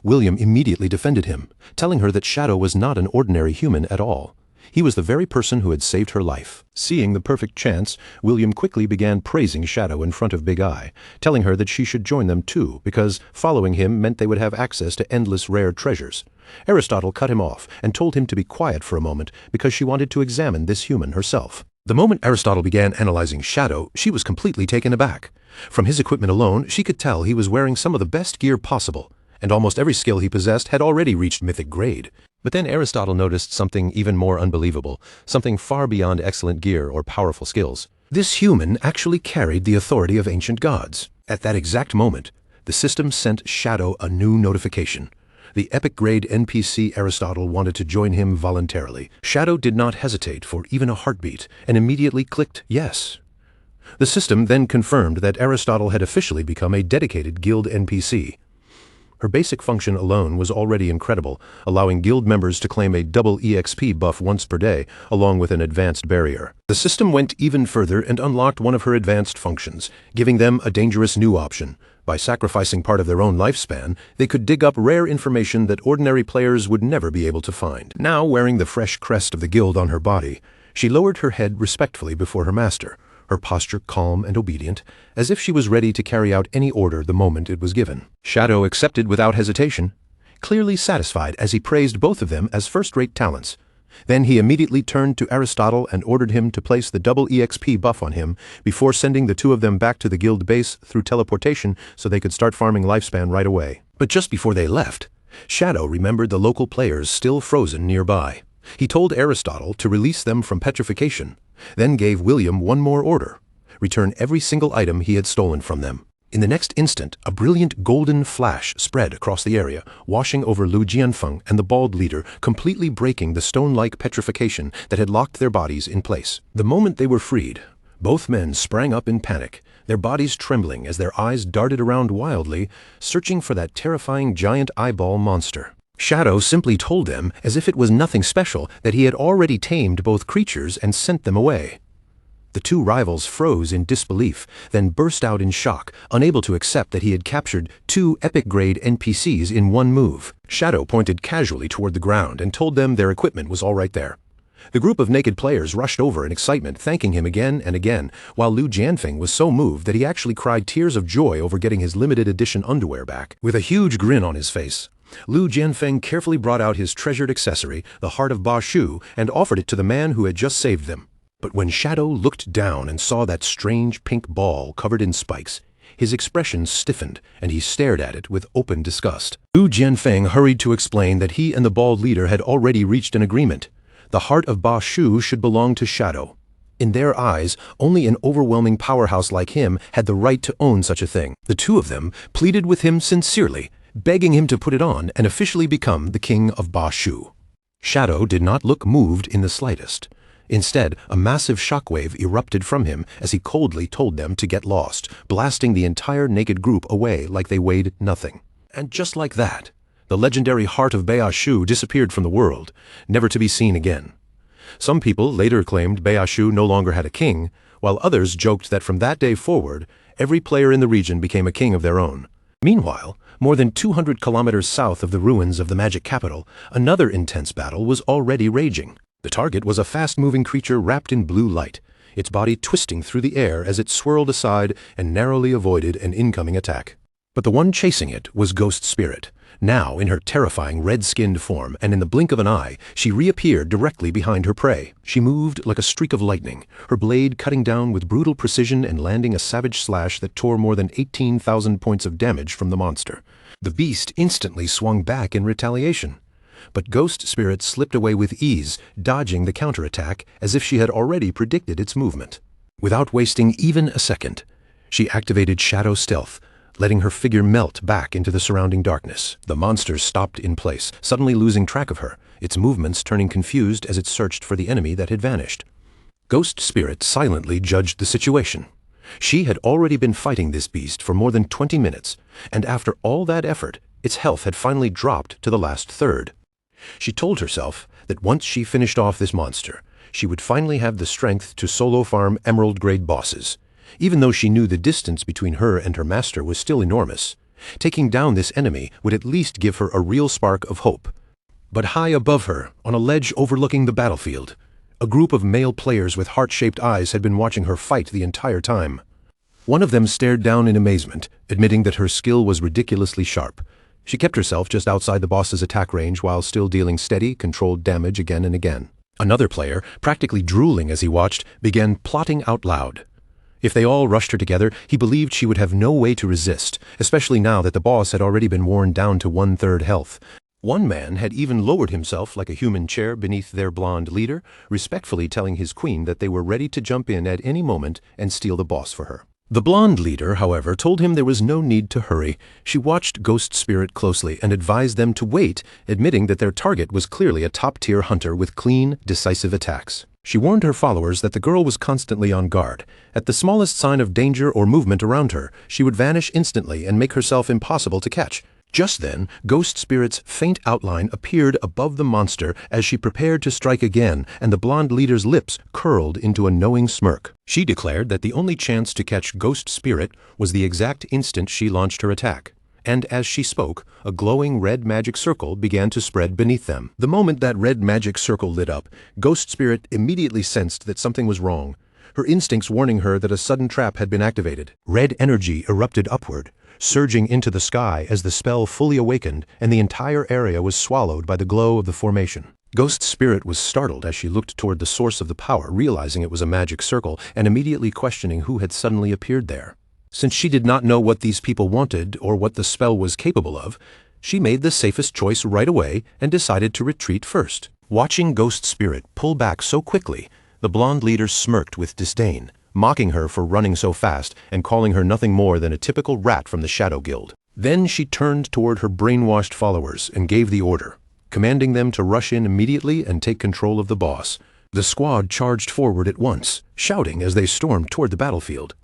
William immediately defended him, telling her that Shadow was not an ordinary human at all. He was the very person who had saved her life. Seeing the perfect chance, William quickly began praising Shadow in front of Big Eye, telling her that she should join them too, because following him meant they would have access to endless rare treasures. Aristotle cut him off and told him to be quiet for a moment because she wanted to examine this human herself. The moment Aristotle began analyzing Shadow, she was completely taken aback. From his equipment alone, she could tell he was wearing some of the best gear possible, and almost every skill he possessed had already reached mythic grade. But then Aristotle noticed something even more unbelievable, something far beyond excellent gear or powerful skills. This human actually carried the authority of ancient gods. At that exact moment, the system sent Shadow a new notification. The epic-grade NPC Aristotle wanted to join him voluntarily. Shadow did not hesitate for even a heartbeat and immediately clicked yes. The system then confirmed that Aristotle had officially become a dedicated guild NPC. Her basic function alone was already incredible, allowing guild members to claim a double EXP buff once per day, along with an advanced barrier. The system went even further and unlocked one of her advanced functions, giving them a dangerous new option. By sacrificing part of their own lifespan, they could dig up rare information that ordinary players would never be able to find. Now, wearing the fresh crest of the guild on her body, she lowered her head respectfully before her master, her posture calm and obedient, as if she was ready to carry out any order the moment it was given. Shadow accepted without hesitation, clearly satisfied as he praised both of them as first-rate talents. Then he immediately turned to Aristotle and ordered him to place the double EXP buff on him before sending the two of them back to the guild base through teleportation so they could start farming lifespan right away. But just before they left, Shadow remembered the local players still frozen nearby. He told Aristotle to release them from petrification, then gave William one more order: return every single item he had stolen from them. In the next instant, a brilliant golden flash spread across the area, washing over Lu Jianfeng and the bald leader, completely breaking the stone-like petrification that had locked their bodies in place. The moment they were freed, both men sprang up in panic, their bodies trembling as their eyes darted around wildly, searching for that terrifying giant eyeball monster. Shadow simply told them, as if it was nothing special, that he had already tamed both creatures and sent them away. The two rivals froze in disbelief, then burst out in shock, unable to accept that he had captured two epic-grade NPCs in one move. Shadow pointed casually toward the ground and told them their equipment was all right there. The group of naked players rushed over in excitement, thanking him again and again, while Lu Jianfeng was so moved that he actually cried tears of joy over getting his limited edition underwear back. With a huge grin on his face, Lu Jianfeng carefully brought out his treasured accessory, the heart of Ba Shu, and offered it to the man who had just saved them. But when Shadow looked down and saw that strange pink ball covered in spikes, his expression stiffened, and he stared at it with open disgust. Lu Jianfeng hurried to explain that he and the bald leader had already reached an agreement. The heart of Ba Shu should belong to Shadow. In their eyes, only an overwhelming powerhouse like him had the right to own such a thing. The two of them pleaded with him sincerely, begging him to put it on and officially become the king of Ba Shu. Shadow did not look moved in the slightest. Instead, a massive shockwave erupted from him as he coldly told them to get lost, blasting the entire naked group away like they weighed nothing. And just like that, the legendary heart of Ba Shu disappeared from the world, never to be seen again. Some people later claimed Ba Shu no longer had a king, while others joked that from that day forward, every player in the region became a king of their own. Meanwhile, more than 200 kilometers south of the ruins of the magic capital, another intense battle was already raging. The target was a fast-moving creature wrapped in blue light, its body twisting through the air as it swirled aside and narrowly avoided an incoming attack. But the one chasing it was Ghost Spirit. Now, in her terrifying red-skinned form, and in the blink of an eye, she reappeared directly behind her prey. She moved like a streak of lightning, her blade cutting down with brutal precision and landing a savage slash that tore more than 18,000 points of damage from the monster. The beast instantly swung back in retaliation. But Ghost Spirit slipped away with ease, dodging the counterattack as if she had already predicted its movement. Without wasting even a second, she activated Shadow Stealth, letting her figure melt back into the surrounding darkness. The monster stopped in place, suddenly losing track of her, its movements turning confused as it searched for the enemy that had vanished. Ghost Spirit silently judged the situation. She had already been fighting this beast for more than 20 minutes, and after all that effort, its health had finally dropped to the last third. She told herself that once she finished off this monster, she would finally have the strength to solo farm emerald-grade bosses. Even though she knew the distance between her and her master was still enormous, taking down this enemy would at least give her a real spark of hope. But high above her, on a ledge overlooking the battlefield, a group of male players with heart-shaped eyes had been watching her fight the entire time. One of them stared down in amazement, admitting that her skill was ridiculously sharp. She kept herself just outside the boss's attack range while still dealing steady, controlled damage again and again. Another player, practically drooling as he watched, began plotting out loud. If they all rushed her together, he believed she would have no way to resist, especially now that the boss had already been worn down to 1/3 health. One man had even lowered himself like a human chair beneath their blonde leader, respectfully telling his queen that they were ready to jump in at any moment and steal the boss for her. The blonde leader, however, told him there was no need to hurry. She watched Ghost Spirit closely and advised them to wait, admitting that their target was clearly a top-tier hunter with clean, decisive attacks. She warned her followers that the girl was constantly on guard. At the smallest sign of danger or movement around her, she would vanish instantly and make herself impossible to catch. Just then, Ghost Spirit's faint outline appeared above the monster as she prepared to strike again, and the blonde leader's lips curled into a knowing smirk. She declared that the only chance to catch Ghost Spirit was the exact instant she launched her attack. And as she spoke, a glowing red magic circle began to spread beneath them. The moment that red magic circle lit up, Ghost Spirit immediately sensed that something was wrong, her instincts warning her that a sudden trap had been activated. Red energy erupted upward, surging into the sky as the spell fully awakened, and the entire area was swallowed by the glow of the formation. Ghost Spirit was startled as she looked toward the source of the power, realizing it was a magic circle, and immediately questioning who had suddenly appeared there. Since she did not know what these people wanted or what the spell was capable of, she made the safest choice right away and decided to retreat first. Watching Ghost Spirit pull back so quickly, the blonde leader smirked with disdain, mocking her for running so fast and calling her nothing more than a typical rat from the Shadow Guild. Then she turned toward her brainwashed followers and gave the order, commanding them to rush in immediately and take control of the boss. The squad charged forward at once, shouting as they stormed toward the battlefield,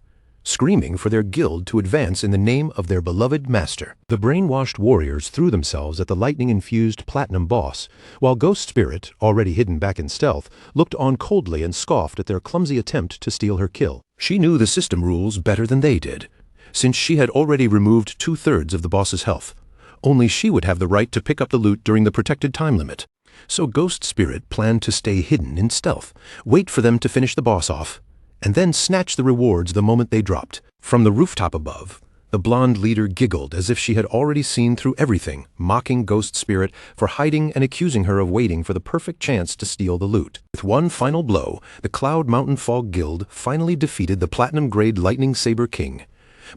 screaming for their guild to advance in the name of their beloved master. The brainwashed warriors threw themselves at the lightning-infused platinum boss, while Ghost Spirit, already hidden back in stealth, looked on coldly and scoffed at their clumsy attempt to steal her kill. She knew the system rules better than they did, since she had already removed 2/3 of the boss's health. Only she would have the right to pick up the loot during the protected time limit. So Ghost Spirit planned to stay hidden in stealth, wait for them to finish the boss off, and then snatch the rewards the moment they dropped. From the rooftop above, the blonde leader giggled as if she had already seen through everything, mocking Ghost Spirit for hiding and accusing her of waiting for the perfect chance to steal the loot. With one final blow, the Cloud Mountain Fog Guild finally defeated the Platinum-grade Lightning Saber King.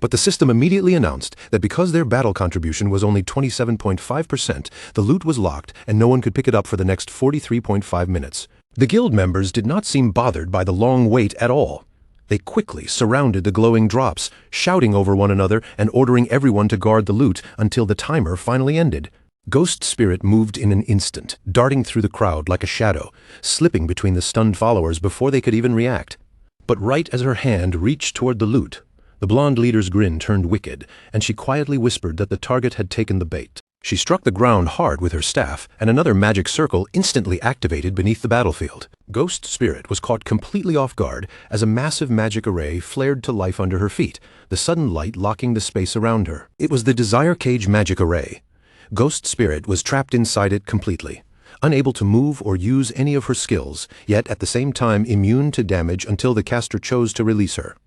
But the system immediately announced that because their battle contribution was only 27.5%, the loot was locked and no one could pick it up for the next 43.5 minutes. The guild members did not seem bothered by the long wait at all. They quickly surrounded the glowing drops, shouting over one another and ordering everyone to guard the loot until the timer finally ended. Ghost Spirit moved in an instant, darting through the crowd like a shadow, slipping between the stunned followers before they could even react. But right as her hand reached toward the loot, the blonde leader's grin turned wicked, and she quietly whispered that the target had taken the bait. She struck the ground hard with her staff, and another magic circle instantly activated beneath the battlefield. Ghost Spirit was caught completely off guard as a massive magic array flared to life under her feet, the sudden light locking the space around her. It was the Desire Cage magic array. Ghost Spirit was trapped inside it completely, unable to move or use any of her skills, yet at the same time immune to damage until the caster chose to release her.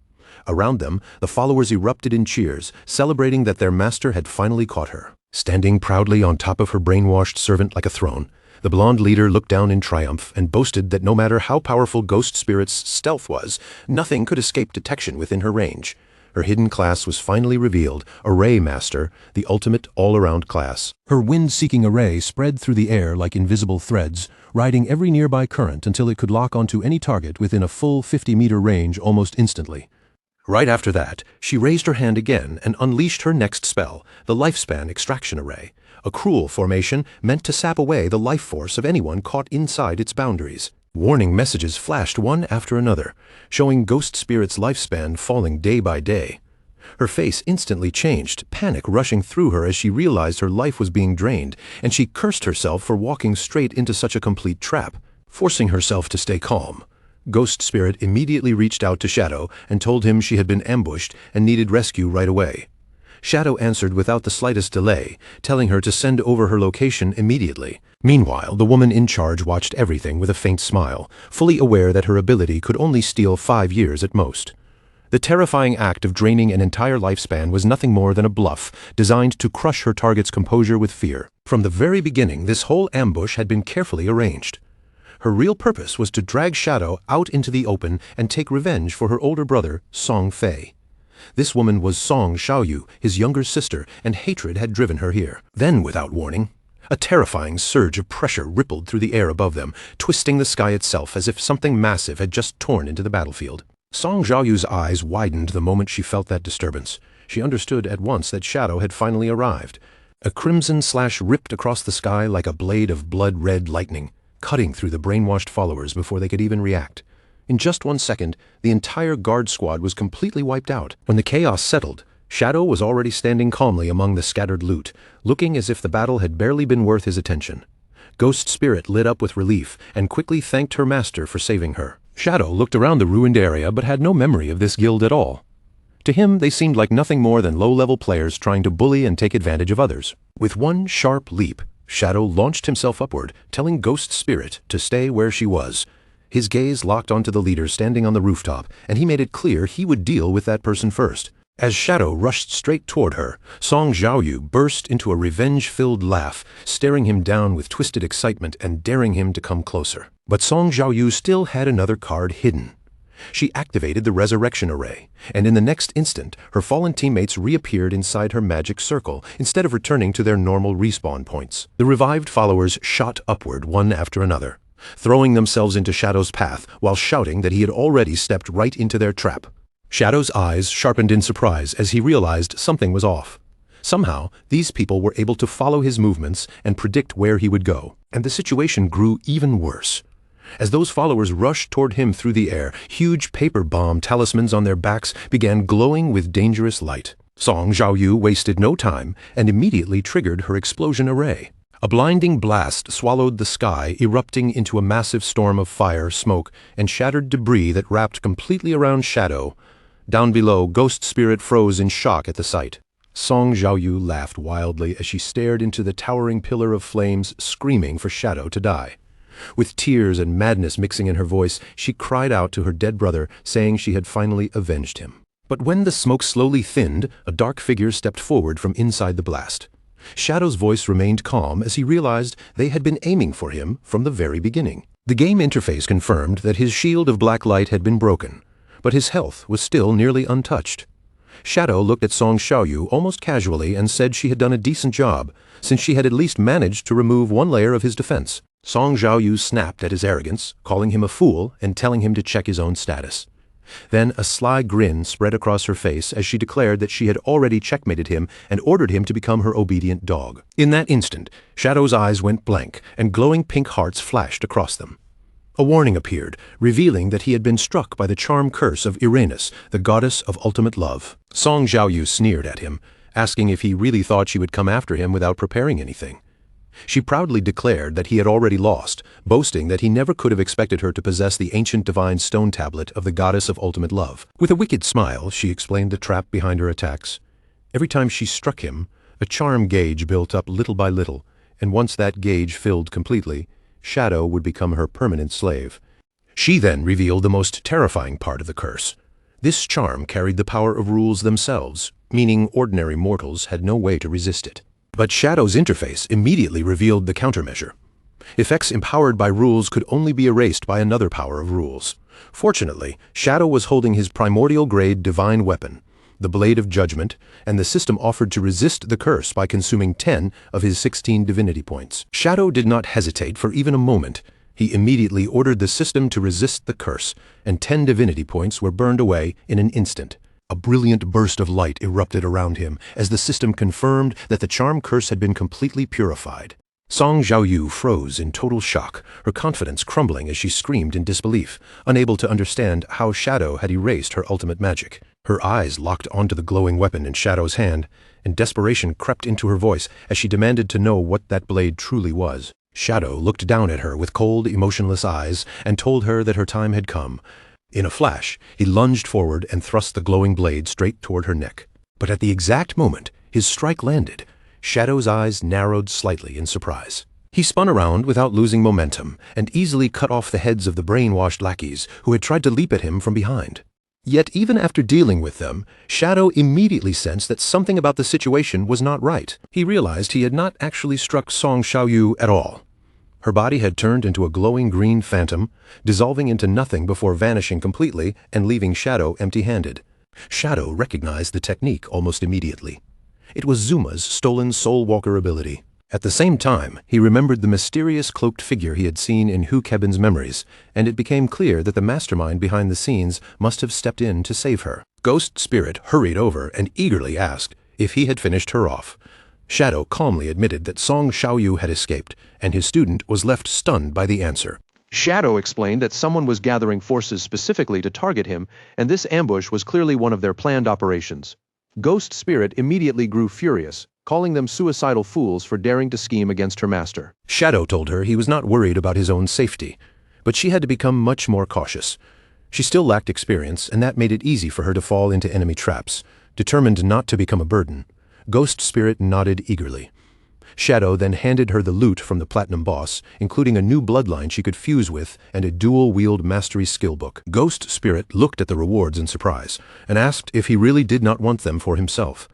Around them, the followers erupted in cheers, celebrating that their master had finally caught her. Standing proudly on top of her brainwashed servant like a throne, the blonde leader looked down in triumph and boasted that no matter how powerful Ghost Spirit's stealth was, nothing could escape detection within her range. Her hidden class was finally revealed, Array Master, the ultimate all-around class. Her wind-seeking array spread through the air like invisible threads, riding every nearby current until it could lock onto any target within a full 50-meter range almost instantly. Right after that, she raised her hand again and unleashed her next spell, the Lifespan Extraction Array, a cruel formation meant to sap away the life force of anyone caught inside its boundaries. Warning messages flashed one after another, showing Ghost Spirit's lifespan falling day by day. Her face instantly changed, panic rushing through her as she realized her life was being drained, and she cursed herself for walking straight into such a complete trap. Forcing herself to stay calm, Ghost Spirit immediately reached out to Shadow and told him she had been ambushed and needed rescue right away. Shadow answered without the slightest delay, telling her to send over her location immediately. Meanwhile, the woman in charge watched everything with a faint smile, fully aware that her ability could only steal 5 years at most. The terrifying act of draining an entire lifespan was nothing more than a bluff designed to crush her target's composure with fear. From the very beginning, this whole ambush had been carefully arranged. Her real purpose was to drag Shadow out into the open and take revenge for her older brother, Song Fei. This woman was Song Xiaoyu, his younger sister, and hatred had driven her here. Then, without warning, a terrifying surge of pressure rippled through the air above them, twisting the sky itself as if something massive had just torn into the battlefield. Song Xiaoyu's eyes widened the moment she felt that disturbance. She understood at once that Shadow had finally arrived. A crimson slash ripped across the sky like a blade of blood-red lightning, cutting through the brainwashed followers before they could even react. In just 1 second, the entire guard squad was completely wiped out. When the chaos settled, Shadow was already standing calmly among the scattered loot, looking as if the battle had barely been worth his attention. Ghost Spirit lit up with relief and quickly thanked her master for saving her. Shadow looked around the ruined area but had no memory of this guild at all. To him, they seemed like nothing more than low-level players trying to bully and take advantage of others. With one sharp leap, Shadow launched himself upward, telling Ghost Spirit to stay where she was. His gaze locked onto the leader standing on the rooftop, and he made it clear he would deal with that person first. As Shadow rushed straight toward her, Song Xiaoyu burst into a revenge-filled laugh, staring him down with twisted excitement and daring him to come closer. But Song Xiaoyu still had another card hidden. She activated the Resurrection Array, and in the next instant, her fallen teammates reappeared inside her magic circle, instead of returning to their normal respawn points. The revived followers shot upward one after another, throwing themselves into Shadow's path while shouting that he had already stepped right into their trap. Shadow's eyes sharpened in surprise as he realized something was off. Somehow, these people were able to follow his movements and predict where he would go, and the situation grew even worse. As those followers rushed toward him through the air, huge paper bomb talismans on their backs began glowing with dangerous light. Song Xiaoyu wasted no time and immediately triggered her explosion array. A blinding blast swallowed the sky, erupting into a massive storm of fire, smoke, and shattered debris that wrapped completely around Shadow. Down below, Ghost Spirit froze in shock at the sight. Song Xiaoyu laughed wildly as she stared into the towering pillar of flames, screaming for Shadow to die. With tears and madness mixing in her voice, she cried out to her dead brother, saying she had finally avenged him. But when the smoke slowly thinned, a dark figure stepped forward from inside the blast. Shadow's voice remained calm as he realized they had been aiming for him from the very beginning. The game interface confirmed that his shield of black light had been broken, but his health was still nearly untouched. Shadow looked at Song Xiaoyu almost casually and said she had done a decent job, since she had at least managed to remove one layer of his defense. Song Xiaoyu snapped at his arrogance, calling him a fool and telling him to check his own status. Then a sly grin spread across her face as she declared that she had already checkmated him and ordered him to become her obedient dog. In that instant, Shadow's eyes went blank and glowing pink hearts flashed across them. A warning appeared, revealing that he had been struck by the charm curse of Irenas, the goddess of ultimate love. Song Xiaoyu sneered at him, asking if he really thought she would come after him without preparing anything. She proudly declared that he had already lost, boasting that he never could have expected her to possess the ancient divine stone tablet of the goddess of ultimate love. With a wicked smile, she explained the trap behind her attacks. Every time she struck him, a charm gauge built up little by little, and once that gauge filled completely, Shadow would become her permanent slave. She then revealed the most terrifying part of the curse. This charm carried the power of rules themselves, meaning ordinary mortals had no way to resist it. But Shadow's interface immediately revealed the countermeasure. Effects empowered by rules could only be erased by another power of rules. Fortunately, Shadow was holding his primordial-grade divine weapon, the Blade of Judgment, and the system offered to resist the curse by consuming 10 of his 16 divinity points. Shadow did not hesitate for even a moment. He immediately ordered the system to resist the curse, and 10 divinity points were burned away in an instant. A brilliant burst of light erupted around him as the system confirmed that the charm curse had been completely purified. Song Xiaoyu froze in total shock, her confidence crumbling as she screamed in disbelief, unable to understand how Shadow had erased her ultimate magic. Her eyes locked onto the glowing weapon in Shadow's hand, and desperation crept into her voice as she demanded to know what that blade truly was. Shadow looked down at her with cold, emotionless eyes and told her that her time had come. In a flash, he lunged forward and thrust the glowing blade straight toward her neck. But at the exact moment his strike landed, Shadow's eyes narrowed slightly in surprise. He spun around without losing momentum and easily cut off the heads of the brainwashed lackeys who had tried to leap at him from behind. Yet even after dealing with them, Shadow immediately sensed that something about the situation was not right. He realized he had not actually struck Song Xiaoyu at all. Her body had turned into a glowing green phantom, dissolving into nothing before vanishing completely and leaving Shadow empty-handed. Shadow recognized the technique almost immediately. It was Zuma's stolen Soul Walker ability. At the same time, he remembered the mysterious cloaked figure he had seen in Hu Keban's memories, and it became clear that the mastermind behind the scenes must have stepped in to save her. Ghost Spirit hurried over and eagerly asked if he had finished her off. Shadow calmly admitted that Song Xiaoyu had escaped, and his student was left stunned by the answer. Shadow explained that someone was gathering forces specifically to target him, and this ambush was clearly one of their planned operations. Ghost Spirit immediately grew furious, calling them suicidal fools for daring to scheme against her master. Shadow told her he was not worried about his own safety, but she had to become much more cautious. She still lacked experience, and that made it easy for her to fall into enemy traps. Determined not to become a burden, Ghost Spirit nodded eagerly. Shadow then handed her the loot from the Platinum Boss, including a new bloodline she could fuse with and a dual-wield mastery skill book. Ghost Spirit looked at the rewards in surprise and asked if he really did not want them for himself.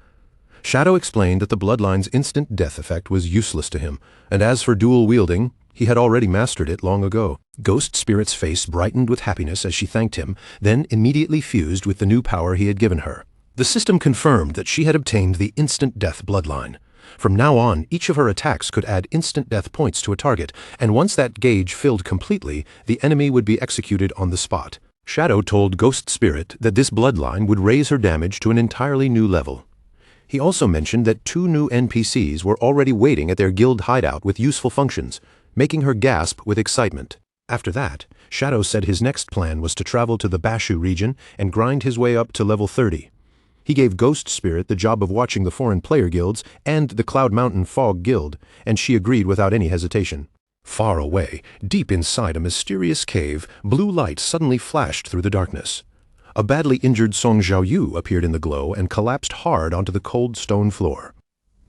Shadow explained that the bloodline's instant death effect was useless to him, and as for dual-wielding, he had already mastered it long ago. Ghost Spirit's face brightened with happiness as she thanked him, then immediately fused with the new power he had given her. The system confirmed that she had obtained the instant death bloodline. From now on, each of her attacks could add instant death points to a target, and once that gauge filled completely, the enemy would be executed on the spot. Shadow told Ghost Spirit that this bloodline would raise her damage to an entirely new level. He also mentioned that 2 new NPCs were already waiting at their guild hideout with useful functions, making her gasp with excitement. After that, Shadow said his next plan was to travel to the Bashu region and grind his way up to level 30. He gave Ghost Spirit the job of watching the foreign player guilds and the Cloud Mountain Fog Guild, and she agreed without any hesitation. Far away, deep inside a mysterious cave, blue light suddenly flashed through the darkness. A badly injured Song Xiaoyu appeared in the glow and collapsed hard onto the cold stone floor.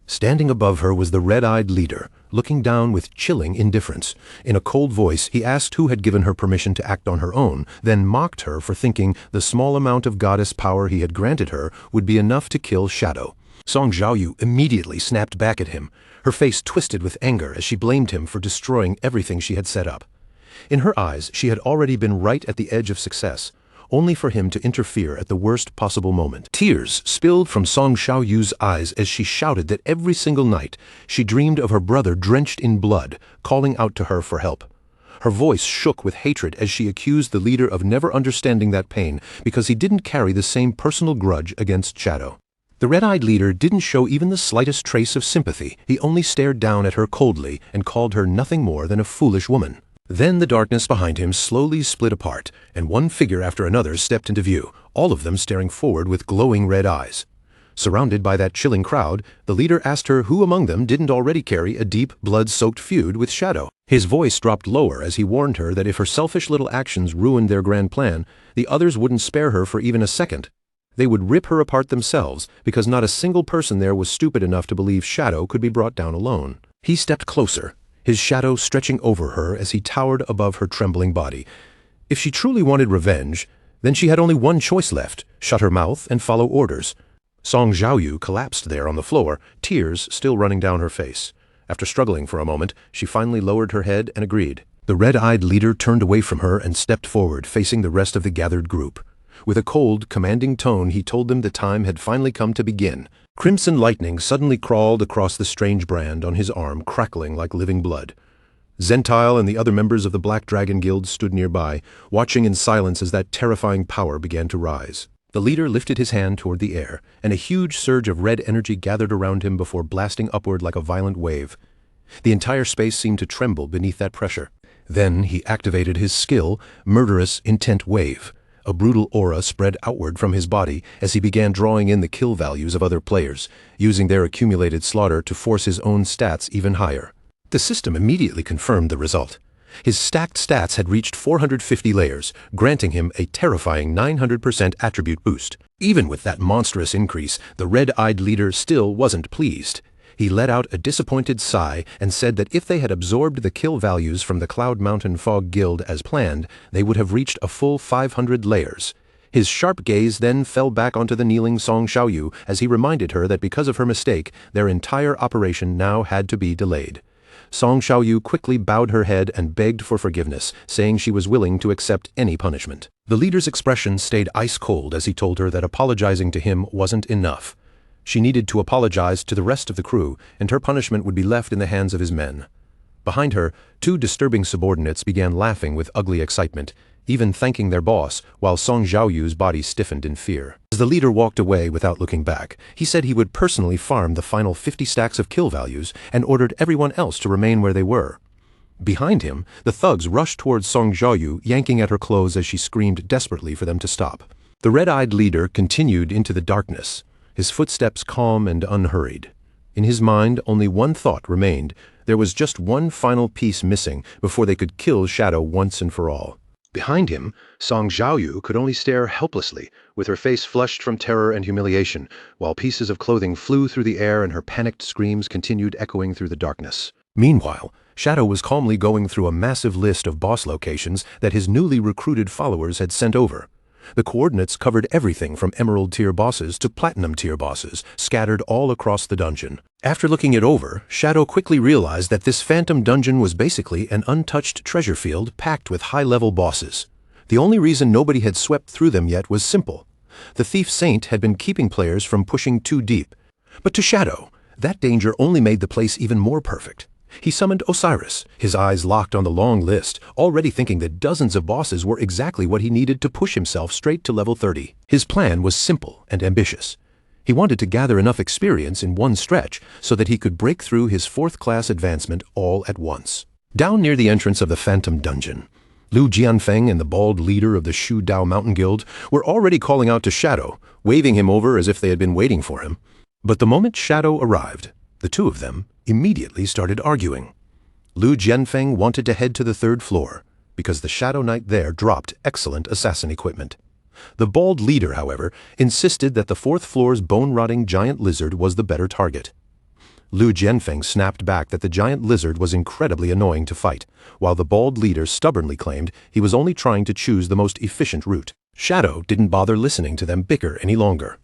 Standing above her was the red-eyed leader, looking down with chilling indifference. In a cold voice, he asked who had given her permission to act on her own, then mocked her for thinking the small amount of goddess power he had granted her would be enough to kill Shadow. Song Xiaoyu immediately snapped back at him, her face twisted with anger as she blamed him for destroying everything she had set up. In her eyes, she had already been right at the edge of success, only for him to interfere at the worst possible moment. Tears spilled from Song Xiaoyu's eyes as she shouted that every single night she dreamed of her brother drenched in blood, calling out to her for help. Her voice shook with hatred as she accused the leader of never understanding that pain because he didn't carry the same personal grudge against Shadow. The red-eyed leader didn't show even the slightest trace of sympathy. He only stared down at her coldly and called her nothing more than a foolish woman. Then the darkness behind him slowly split apart, and one figure after another stepped into view, all of them staring forward with glowing red eyes. Surrounded by that chilling crowd, the leader asked her who among them didn't already carry a deep, blood-soaked feud with Shadow. His voice dropped lower as he warned her that if her selfish little actions ruined their grand plan, the others wouldn't spare her for even a second. They would rip her apart themselves, because not a single person there was stupid enough to believe Shadow could be brought down alone. He stepped closer, his shadow stretching over her as he towered above her trembling body. If she truly wanted revenge, then she had only one choice left: shut her mouth and follow orders. Song Xiaoyu collapsed there on the floor, tears still running down her face. After struggling for a moment, she finally lowered her head and agreed. The red-eyed leader turned away from her and stepped forward, facing the rest of the gathered group. With a cold, commanding tone, he told them the time had finally come to begin. Crimson lightning suddenly crawled across the strange brand on his arm, crackling like living blood. Zentile and the other members of the Black Dragon Guild stood nearby, watching in silence as that terrifying power began to rise. The leader lifted his hand toward the air, and a huge surge of red energy gathered around him before blasting upward like a violent wave. The entire space seemed to tremble beneath that pressure. Then he activated his skill, Murderous Intent Wave. A brutal aura spread outward from his body as he began drawing in the kill values of other players, using their accumulated slaughter to force his own stats even higher. The system immediately confirmed the result. His stacked stats had reached 450 layers, granting him a terrifying 900% attribute boost. Even with that monstrous increase, the red-eyed leader still wasn't pleased. He let out a disappointed sigh and said that if they had absorbed the kill values from the Cloud Mountain Fog Guild as planned, they would have reached a full 500 layers. His sharp gaze then fell back onto the kneeling Song Xiaoyu as he reminded her that because of her mistake, their entire operation now had to be delayed. Song Xiaoyu quickly bowed her head and begged for forgiveness, saying she was willing to accept any punishment. The leader's expression stayed ice-cold as he told her that apologizing to him wasn't enough. She needed to apologize to the rest of the crew, and her punishment would be left in the hands of his men. Behind her, two disturbing subordinates began laughing with ugly excitement, even thanking their boss, while Song Xiaoyu's body stiffened in fear. As the leader walked away without looking back, he said he would personally farm the final 50 stacks of kill values and ordered everyone else to remain where they were. Behind him, the thugs rushed towards Song Xiaoyu, yanking at her clothes as she screamed desperately for them to stop. The red-eyed leader continued into the darkness, his footsteps calm and unhurried. In his mind, only one thought remained. There was just one final piece missing before they could kill Shadow once and for all. Behind him, Song Xiaoyu could only stare helplessly, with her face flushed from terror and humiliation, while pieces of clothing flew through the air and her panicked screams continued echoing through the darkness. Meanwhile, Shadow was calmly going through a massive list of boss locations that his newly recruited followers had sent over. The coordinates covered everything from Emerald-tier bosses to Platinum-tier bosses, scattered all across the dungeon. After looking it over, Shadow quickly realized that this phantom dungeon was basically an untouched treasure field packed with high-level bosses. The only reason nobody had swept through them yet was simple. The Thief Saint had been keeping players from pushing too deep. But to Shadow, that danger only made the place even more perfect. He summoned Osiris, his eyes locked on the long list, already thinking that dozens of bosses were exactly what he needed to push himself straight to level 30. His plan was simple and ambitious. He wanted to gather enough experience in one stretch so that he could break through his 4th-class advancement all at once. Down near the entrance of the Phantom Dungeon, Lu Jianfeng and the bald leader of the Shu Dao Mountain Guild were already calling out to Shadow, waving him over as if they had been waiting for him. But the moment Shadow arrived, the two of them immediately started arguing. Lu Jianfeng wanted to head to the 3rd floor, because the Shadow Knight there dropped excellent assassin equipment. The bald leader, however, insisted that the 4th floor's bone-rotting giant lizard was the better target. Lu Jianfeng snapped back that the giant lizard was incredibly annoying to fight, while the bald leader stubbornly claimed he was only trying to choose the most efficient route. Shadow didn't bother listening to them bicker any longer.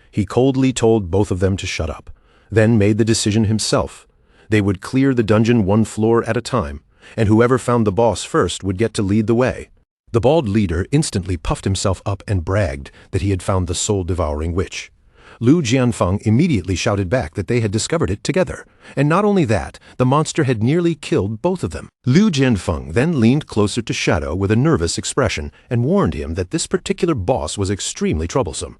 He coldly told both of them to shut up, then made the decision himself. They would clear the dungeon one floor at a time, and whoever found the boss first would get to lead the way. The bald leader instantly puffed himself up and bragged that he had found the soul-devouring witch. Lu Jianfeng immediately shouted back that they had discovered it together, and not only that, the monster had nearly killed both of them. Lu Jianfeng then leaned closer to Shadow with a nervous expression and warned him that this particular boss was extremely troublesome.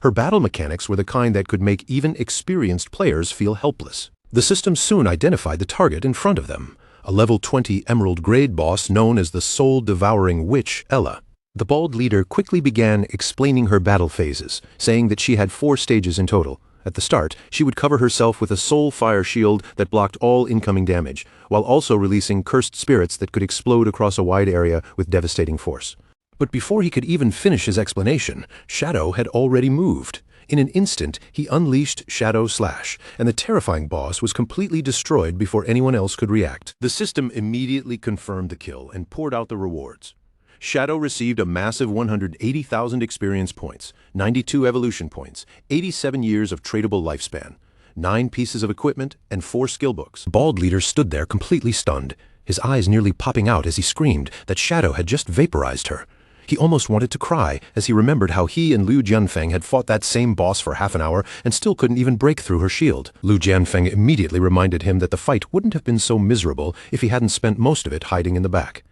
Her battle mechanics were the kind that could make even experienced players feel helpless. The system soon identified the target in front of them, a level 20 Emerald grade boss known as the soul-devouring witch Ella. The bald leader quickly began explaining her battle phases, saying that she had 4 stages in total. At the start, she would cover herself with a soul fire shield that blocked all incoming damage, while also releasing cursed spirits that could explode across a wide area with devastating force. But before he could even finish his explanation, Shadow had already moved. In an instant, he unleashed Shadow Slash, and the terrifying boss was completely destroyed before anyone else could react. The system immediately confirmed the kill and poured out the rewards. Shadow received a massive 180,000 experience points, 92 evolution points, 87 years of tradable lifespan, 9 pieces of equipment, and 4 skill books. Bald Leader stood there completely stunned, his eyes nearly popping out as he screamed that Shadow had just vaporized her. He almost wanted to cry as he remembered how he and Lu Jianfeng had fought that same boss for half an hour and still couldn't even break through her shield. Lu Jianfeng immediately reminded him that the fight wouldn't have been so miserable if he hadn't spent most of it hiding in the back.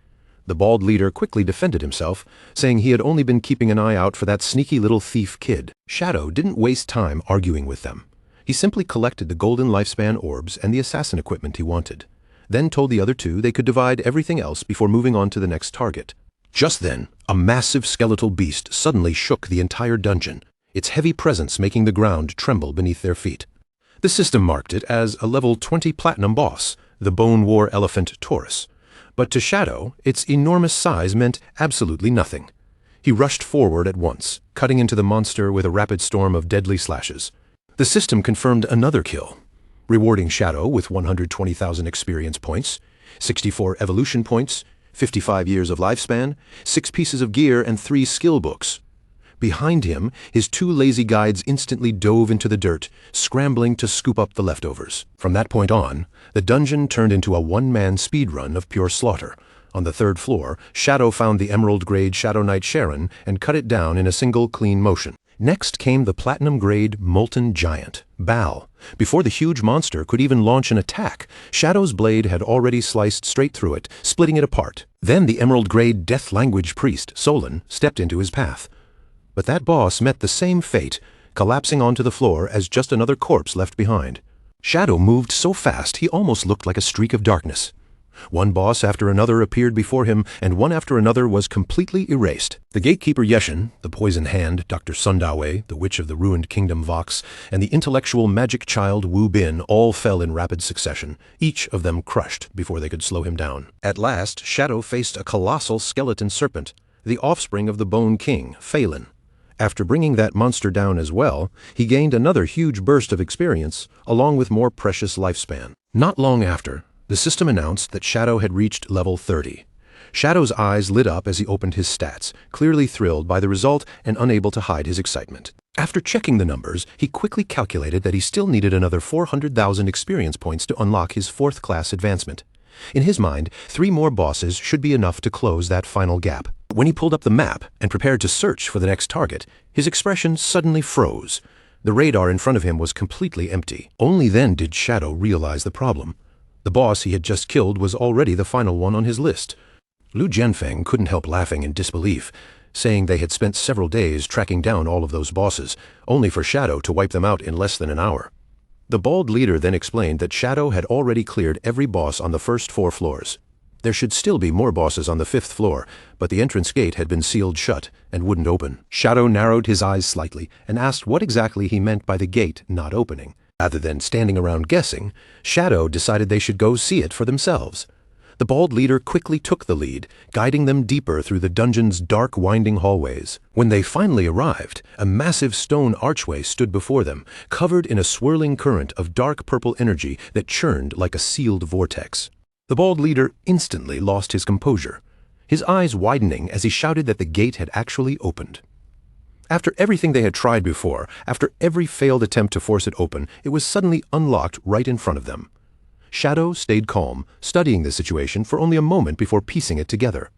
The bald leader quickly defended himself, saying he had only been keeping an eye out for that sneaky little thief kid. Shadow didn't waste time arguing with them. He simply collected the golden lifespan orbs and the assassin equipment he wanted, then told the other two they could divide everything else before moving on to the next target. Just then, a massive skeletal beast suddenly shook the entire dungeon, its heavy presence making the ground tremble beneath their feet. The system marked it as a level 20 platinum boss, the Bone War Elephant Taurus. But to Shadow, its enormous size meant absolutely nothing. He rushed forward at once, cutting into the monster with a rapid storm of deadly slashes. The system confirmed another kill, rewarding Shadow with 120,000 experience points, 64 evolution points, 55 years of lifespan, 6 pieces of gear, and 3 skill books. Behind him, his 2 lazy guides instantly dove into the dirt, scrambling to scoop up the leftovers. From that point on, the dungeon turned into a one-man speedrun of pure slaughter. On the 3rd floor, Shadow found the emerald-grade Shadow Knight Sharon and cut it down in a single clean motion. Next came the platinum-grade Molten Giant, Baal. Before the huge monster could even launch an attack, Shadow's blade had already sliced straight through it, splitting it apart. Then the emerald-grade Death Language Priest, Solon, stepped into his path. But that boss met the same fate, collapsing onto the floor as just another corpse left behind. Shadow moved so fast he almost looked like a streak of darkness. One boss after another appeared before him, and one after another was completely erased. The gatekeeper Yeshin, the poison hand, Dr. Sundawe, the witch of the ruined kingdom Vox, and the intellectual magic child Wu Bin all fell in rapid succession, each of them crushed before they could slow him down. At last, Shadow faced a colossal skeleton serpent, the offspring of the Bone King, Phelan. After bringing that monster down as well, he gained another huge burst of experience, along with more precious lifespan. Not long after, the system announced that Shadow had reached level 30. Shadow's eyes lit up as he opened his stats, clearly thrilled by the result and unable to hide his excitement. After checking the numbers, he quickly calculated that he still needed another 400,000 experience points to unlock his 4th class advancement. In his mind, 3 more bosses should be enough to close that final gap. When he pulled up the map and prepared to search for the next target, his expression suddenly froze. The radar in front of him was completely empty. Only then did Shadow realize the problem. The boss he had just killed was already the final one on his list. Liu Jianfeng couldn't help laughing in disbelief, saying they had spent several days tracking down all of those bosses, only for Shadow to wipe them out in less than an hour. The bald leader then explained that Shadow had already cleared every boss on the first 4 floors. There should still be more bosses on the 5th floor, but the entrance gate had been sealed shut and wouldn't open. Shadow narrowed his eyes slightly and asked what exactly he meant by the gate not opening. Rather than standing around guessing, Shadow decided they should go see it for themselves. The bald leader quickly took the lead, guiding them deeper through the dungeon's dark, winding hallways. When they finally arrived, a massive stone archway stood before them, covered in a swirling current of dark purple energy that churned like a sealed vortex. The bald leader instantly lost his composure, his eyes widening as he shouted that the gate had actually opened. After everything they had tried before, after every failed attempt to force it open, it was suddenly unlocked right in front of them. Shadow stayed calm, studying the situation for only a moment before piecing it together.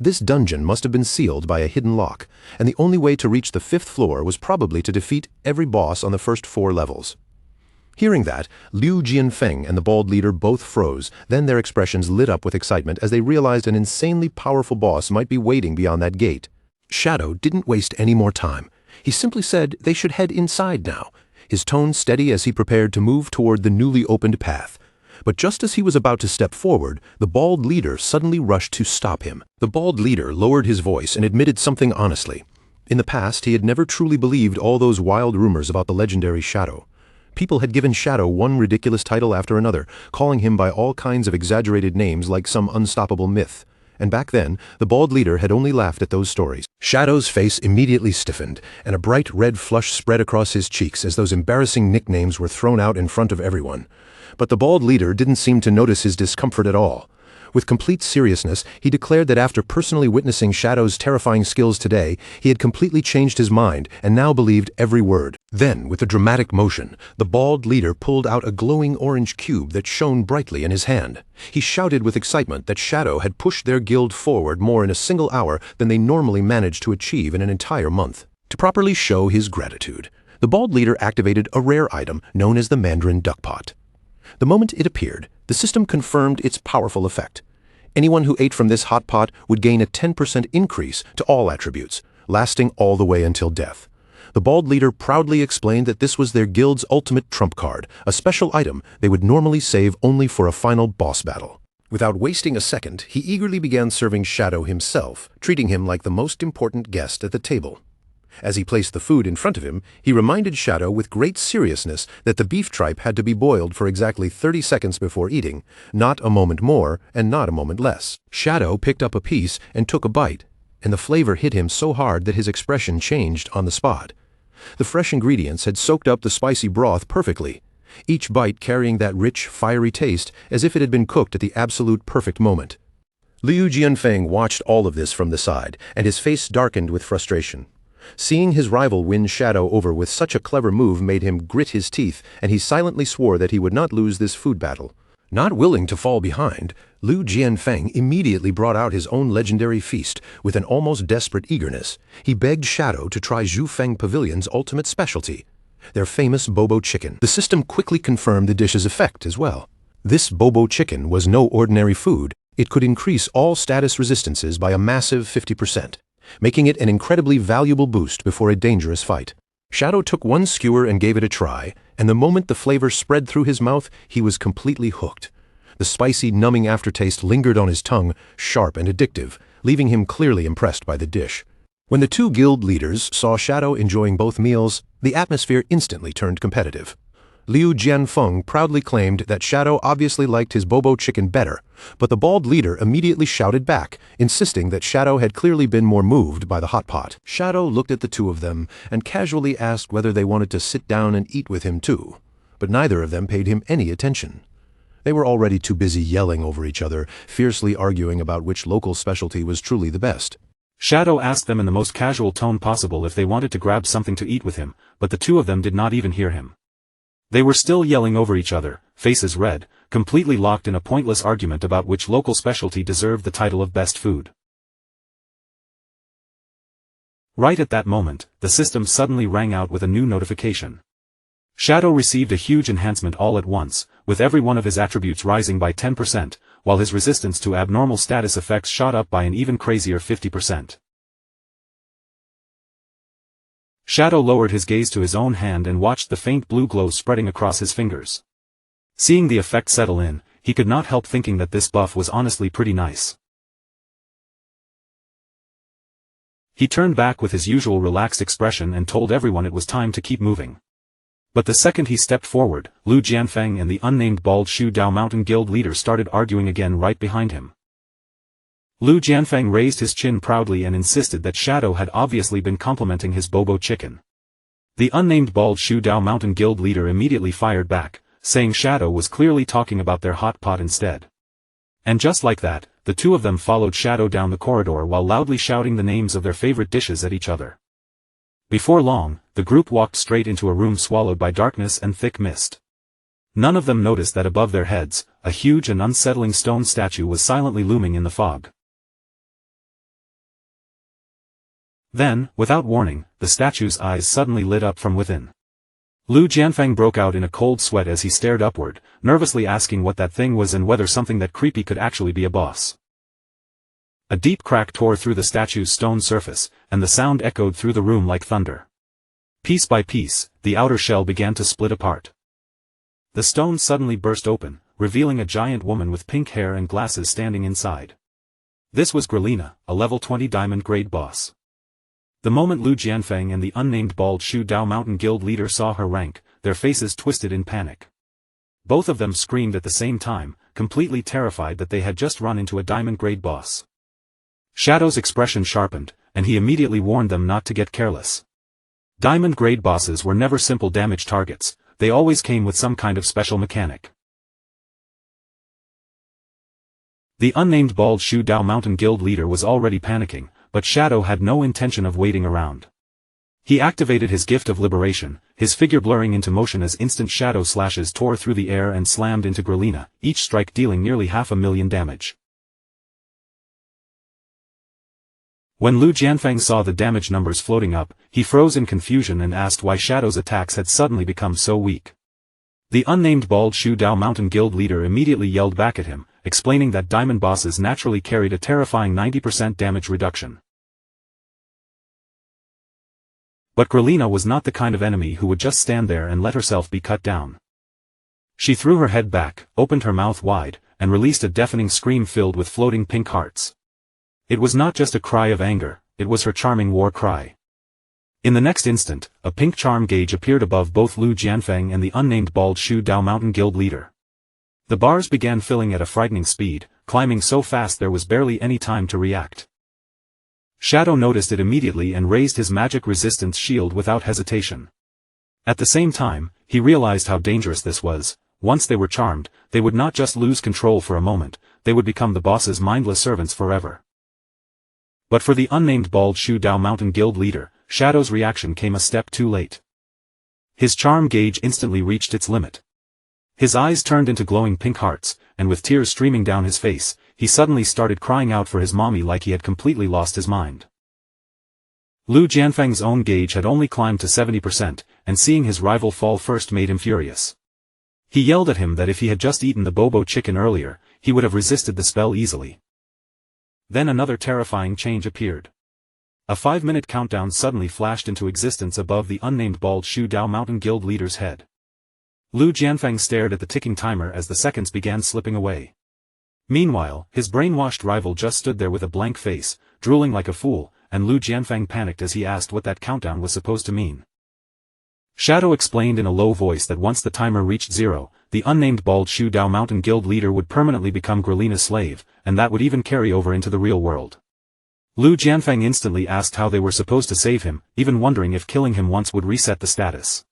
This dungeon must have been sealed by a hidden lock, and the only way to reach the 5th floor was probably to defeat every boss on the first 4 levels. Hearing that, Liu Jianfeng and the bald leader both froze, then their expressions lit up with excitement as they realized an insanely powerful boss might be waiting beyond that gate. Shadow didn't waste any more time. He simply said they should head inside now, his tone steady as he prepared to move toward the newly opened path. But just as he was about to step forward, the bald leader suddenly rushed to stop him. The bald leader lowered his voice and admitted something honestly. In the past, he had never truly believed all those wild rumors about the legendary Shadow. People had given Shadow one ridiculous title after another, calling him by all kinds of exaggerated names like some unstoppable myth. And back then, the bald leader had only laughed at those stories. Shadow's face immediately stiffened, and a bright red flush spread across his cheeks as those embarrassing nicknames were thrown out in front of everyone. But the bald leader didn't seem to notice his discomfort at all. With complete seriousness, he declared that after personally witnessing Shadow's terrifying skills today, he had completely changed his mind and now believed every word. Then, with a dramatic motion, the bald leader pulled out a glowing orange cube that shone brightly in his hand. He shouted with excitement that Shadow had pushed their guild forward more in a single hour than they normally managed to achieve in an entire month. To properly show his gratitude, the bald leader activated a rare item known as the Mandarin Duckpot. The moment it appeared, the system confirmed its powerful effect. Anyone who ate from this hot pot would gain a 10% increase to all attributes, lasting all the way until death. The bald leader proudly explained that this was their guild's ultimate trump card, a special item they would normally save only for a final boss battle. Without wasting a second, he eagerly began serving Shadow himself, treating him like the most important guest at the table. As he placed the food in front of him, he reminded Shadow with great seriousness that the beef tripe had to be boiled for exactly 30 seconds before eating, not a moment more and not a moment less. Shadow picked up a piece and took a bite, and the flavor hit him so hard that his expression changed on the spot. The fresh ingredients had soaked up the spicy broth perfectly, each bite carrying that rich, fiery taste as if it had been cooked at the absolute perfect moment. Liu Jianfeng watched all of this from the side, and his face darkened with frustration. Seeing his rival win Shadow over with such a clever move made him grit his teeth, and he silently swore that he would not lose this food battle. Not willing to fall behind, Liu Jianfeng immediately brought out his own legendary feast with an almost desperate eagerness. He begged Shadow to try Zhu Feng Pavilion's ultimate specialty, their famous Bobo chicken. The system quickly confirmed the dish's effect as well. This Bobo chicken was no ordinary food. It could increase all status resistances by a massive 50%. Making it an incredibly valuable boost before a dangerous fight. Shadow took one skewer and gave it a try, and the moment the flavor spread through his mouth, he was completely hooked. The spicy, numbing aftertaste lingered on his tongue, sharp and addictive, leaving him clearly impressed by the dish. When the two guild leaders saw Shadow enjoying both meals, the atmosphere instantly turned competitive. Liu Jianfeng proudly claimed that Shadow obviously liked his Bobo chicken better, but the bald leader immediately shouted back, insisting that Shadow had clearly been more moved by the hot pot. Shadow looked at the two of them and casually asked whether they wanted to sit down and eat with him too, but neither of them paid him any attention. They were already too busy yelling over each other, fiercely arguing about which local specialty was truly the best. Shadow asked them in the most casual tone possible if they wanted to grab something to eat with him, but the two of them did not even hear him. They were still yelling over each other, faces red, completely locked in a pointless argument about which local specialty deserved the title of best food. Right at that moment, the system suddenly rang out with a new notification. Shadow received a huge enhancement all at once, with every one of his attributes rising by 10%, while his resistance to abnormal status effects shot up by an even crazier 50%. Shadow lowered his gaze to his own hand and watched the faint blue glow spreading across his fingers. Seeing the effect settle in, he could not help thinking that this buff was honestly pretty nice. He turned back with his usual relaxed expression and told everyone it was time to keep moving. But the second he stepped forward, Liu Jianfeng and the unnamed bald Shu Dao Mountain Guild leader started arguing again right behind him. Liu Jianfeng raised his chin proudly and insisted that Shadow had obviously been complimenting his Bobo chicken. The unnamed bald Shu Dao Mountain Guild leader immediately fired back, saying Shadow was clearly talking about their hot pot instead. And just like that, the two of them followed Shadow down the corridor while loudly shouting the names of their favorite dishes at each other. Before long, the group walked straight into a room swallowed by darkness and thick mist. None of them noticed that above their heads, a huge and unsettling stone statue was silently looming in the fog. Then, without warning, the statue's eyes suddenly lit up from within. Liu Jianfeng broke out in a cold sweat as he stared upward, nervously asking what that thing was and whether something that creepy could actually be a boss. A deep crack tore through the statue's stone surface, and the sound echoed through the room like thunder. Piece by piece, the outer shell began to split apart. The stone suddenly burst open, revealing a giant woman with pink hair and glasses standing inside. This was Grelina, a level 20 diamond grade boss. The moment Liu Jianfeng and the unnamed bald Shu Dao Mountain Guild leader saw her rank, their faces twisted in panic. Both of them screamed at the same time, completely terrified that they had just run into a diamond grade boss. Shadow's expression sharpened, and he immediately warned them not to get careless. Diamond grade bosses were never simple damage targets, they always came with some kind of special mechanic. The unnamed bald Shu Dao Mountain Guild leader was already panicking, but Shadow had no intention of waiting around. He activated his gift of liberation, his figure blurring into motion as instant shadow slashes tore through the air and slammed into Grelina, each strike dealing nearly 500,000 damage. When Liu Jianfeng saw the damage numbers floating up, he froze in confusion and asked why Shadow's attacks had suddenly become so weak. The unnamed bald Shu Dao Mountain Guild leader immediately yelled back at him, explaining that diamond bosses naturally carried a terrifying 90% damage reduction. But Grelina was not the kind of enemy who would just stand there and let herself be cut down. She threw her head back, opened her mouth wide, and released a deafening scream filled with floating pink hearts. It was not just a cry of anger, it was her charming war cry. In the next instant, a pink charm gauge appeared above both Lu Jianfeng and the unnamed Bald Shu Dao Mountain Guild leader. The bars began filling at a frightening speed, climbing so fast there was barely any time to react. Shadow noticed it immediately and raised his magic resistance shield without hesitation. At the same time, he realized how dangerous this was. Once they were charmed, they would not just lose control for a moment, they would become the boss's mindless servants forever. But for the unnamed Bald Shu Dao Mountain Guild leader, Shadow's reaction came a step too late. His charm gauge instantly reached its limit. His eyes turned into glowing pink hearts, and with tears streaming down his face, he suddenly started crying out for his mommy like he had completely lost his mind. Lu Jianfeng's own gauge had only climbed to 70%, and seeing his rival fall first made him furious. He yelled at him that if he had just eaten the Bobo chicken earlier, he would have resisted the spell easily. Then another terrifying change appeared. A 5-minute countdown suddenly flashed into existence above the unnamed Bald Shu Dao Mountain Guild leader's head. Lu Jianfeng stared at the ticking timer as the seconds began slipping away. Meanwhile, his brainwashed rival just stood there with a blank face, drooling like a fool, and Lu Jianfeng panicked as he asked what that countdown was supposed to mean. Shadow explained in a low voice that once the timer reached 0, the unnamed Bald Shu Dao Mountain Guild leader would permanently become Grelina's slave, and that would even carry over into the real world. Lu Jianfeng instantly asked how they were supposed to save him, even wondering if killing him once would reset the status.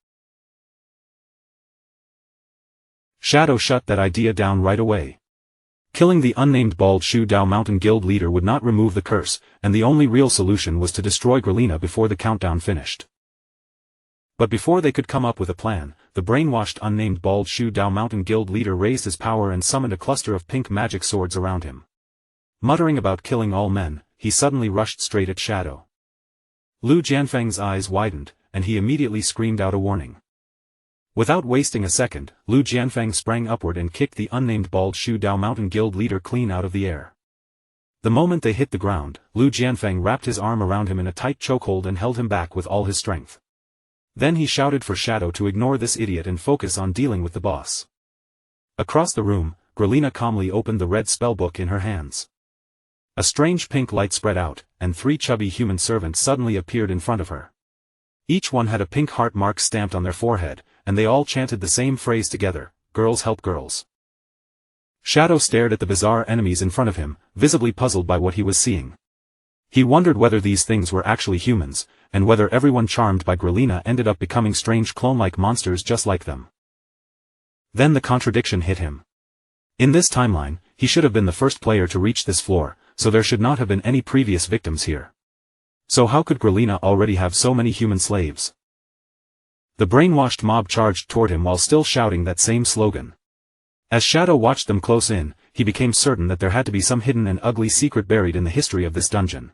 Shadow shut that idea down right away. Killing the unnamed Bald Shu Dao Mountain Guild leader would not remove the curse, and the only real solution was to destroy Grelina before the countdown finished. But before they could come up with a plan, the brainwashed unnamed Bald Shu Dao Mountain Guild leader raised his power and summoned a cluster of pink magic swords around him. Muttering about killing all men, he suddenly rushed straight at Shadow. Lu Jianfeng's eyes widened, and he immediately screamed out a warning. Without wasting a second, Lu Jianfeng sprang upward and kicked the unnamed Bald Shu Dao Mountain Guild leader clean out of the air. The moment they hit the ground, Lu Jianfeng wrapped his arm around him in a tight chokehold and held him back with all his strength. Then he shouted for Shadow to ignore this idiot and focus on dealing with the boss. Across the room, Grelina calmly opened the red spellbook in her hands. A strange pink light spread out, and 3 chubby human servants suddenly appeared in front of her. Each one had a pink heart mark stamped on their forehead, and they all chanted the same phrase together, "Girls help girls." Shadow stared at the bizarre enemies in front of him, visibly puzzled by what he was seeing. He wondered whether these things were actually humans, and whether everyone charmed by Grelina ended up becoming strange clone-like monsters just like them. Then the contradiction hit him. In this timeline, he should have been the first player to reach this floor, so there should not have been any previous victims here. So how could Grelina already have so many human slaves? The brainwashed mob charged toward him while still shouting that same slogan. As Shadow watched them close in, he became certain that there had to be some hidden and ugly secret buried in the history of this dungeon.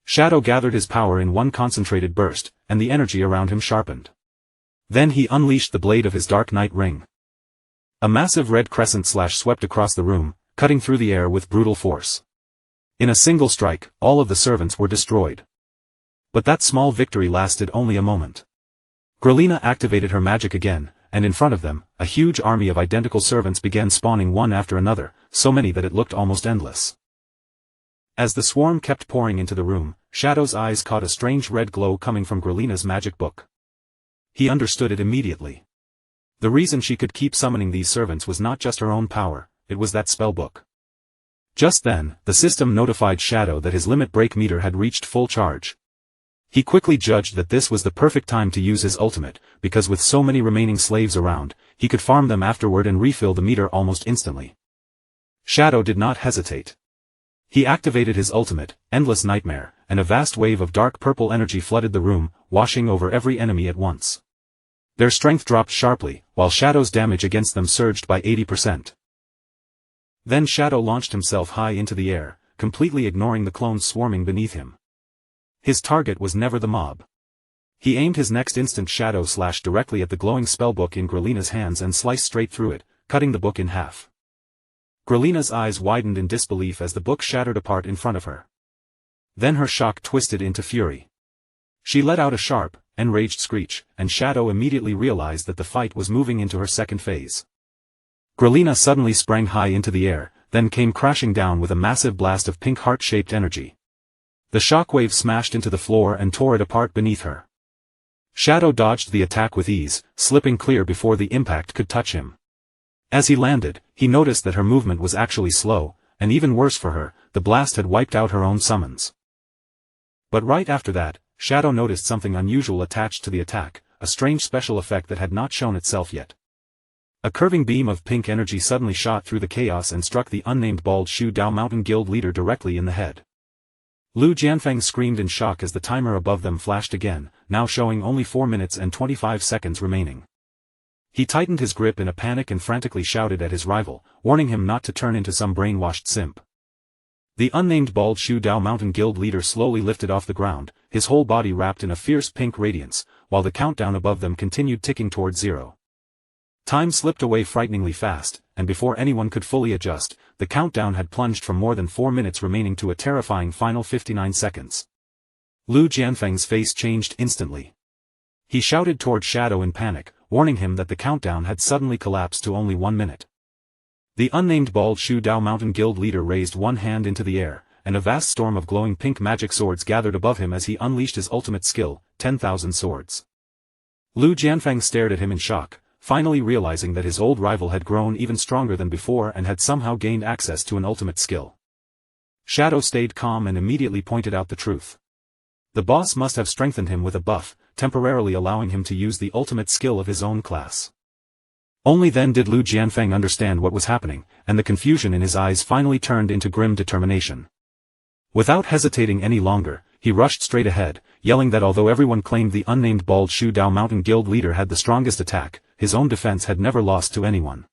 Shadow gathered his power in one concentrated burst, and the energy around him sharpened. Then he unleashed the blade of his Dark Knight ring. A massive red crescent slash swept across the room, cutting through the air with brutal force. In a single strike, all of the servants were destroyed. But that small victory lasted only a moment. Grelina activated her magic again, and in front of them, a huge army of identical servants began spawning one after another, so many that it looked almost endless. As the swarm kept pouring into the room, Shadow's eyes caught a strange red glow coming from Grelina's magic book. He understood it immediately. The reason she could keep summoning these servants was not just her own power, it was that spell book. Just then, the system notified Shadow that his limit break meter had reached full charge. He quickly judged that this was the perfect time to use his ultimate, because with so many remaining slaves around, he could farm them afterward and refill the meter almost instantly. Shadow did not hesitate. He activated his ultimate, Endless Nightmare, and a vast wave of dark purple energy flooded the room, washing over every enemy at once. Their strength dropped sharply, while Shadow's damage against them surged by 80%. Then Shadow launched himself high into the air, completely ignoring the clones swarming beneath him. His target was never the mob. He aimed his next instant shadow slash directly at the glowing spellbook in Grelina's hands and sliced straight through it, cutting the book in half. Grelina's eyes widened in disbelief as the book shattered apart in front of her. Then her shock twisted into fury. She let out a sharp, enraged screech, and Shadow immediately realized that the fight was moving into her second phase. Grelina suddenly sprang high into the air, then came crashing down with a massive blast of pink heart-shaped energy. The shockwave smashed into the floor and tore it apart beneath her. Shadow dodged the attack with ease, slipping clear before the impact could touch him. As he landed, he noticed that her movement was actually slow, and even worse for her, the blast had wiped out her own summons. But right after that, Shadow noticed something unusual attached to the attack, a strange special effect that had not shown itself yet. A curving beam of pink energy suddenly shot through the chaos and struck the unnamed Bald Shu Dao Mountain Guild leader directly in the head. Lu Jianfeng screamed in shock as the timer above them flashed again, now showing only 4 minutes and 25 seconds remaining. He tightened his grip in a panic and frantically shouted at his rival, warning him not to turn into some brainwashed simp. The unnamed Bald Shu Dao Mountain Guild leader slowly lifted off the ground, his whole body wrapped in a fierce pink radiance, while the countdown above them continued ticking towards 0. Time slipped away frighteningly fast, and before anyone could fully adjust, the countdown had plunged from more than 4 minutes remaining to a terrifying final 59 seconds. Lu Jianfeng's face changed instantly. He shouted toward Shadow in panic, warning him that the countdown had suddenly collapsed to only 1 minute. The unnamed Bald Shu Dao Mountain Guild leader raised one hand into the air, and a vast storm of glowing pink magic swords gathered above him as he unleashed his ultimate skill, 10,000 swords. Lu Jianfeng stared at him in shock, finally realizing that his old rival had grown even stronger than before and had somehow gained access to an ultimate skill. Shadow stayed calm and immediately pointed out the truth. The boss must have strengthened him with a buff, temporarily allowing him to use the ultimate skill of his own class. Only then did Lu Jianfeng understand what was happening, and the confusion in his eyes finally turned into grim determination. Without hesitating any longer, he rushed straight ahead, yelling that although everyone claimed the unnamed Bald Shu Dao Mountain Guild leader had the strongest attack, his own defense had never lost to anyone.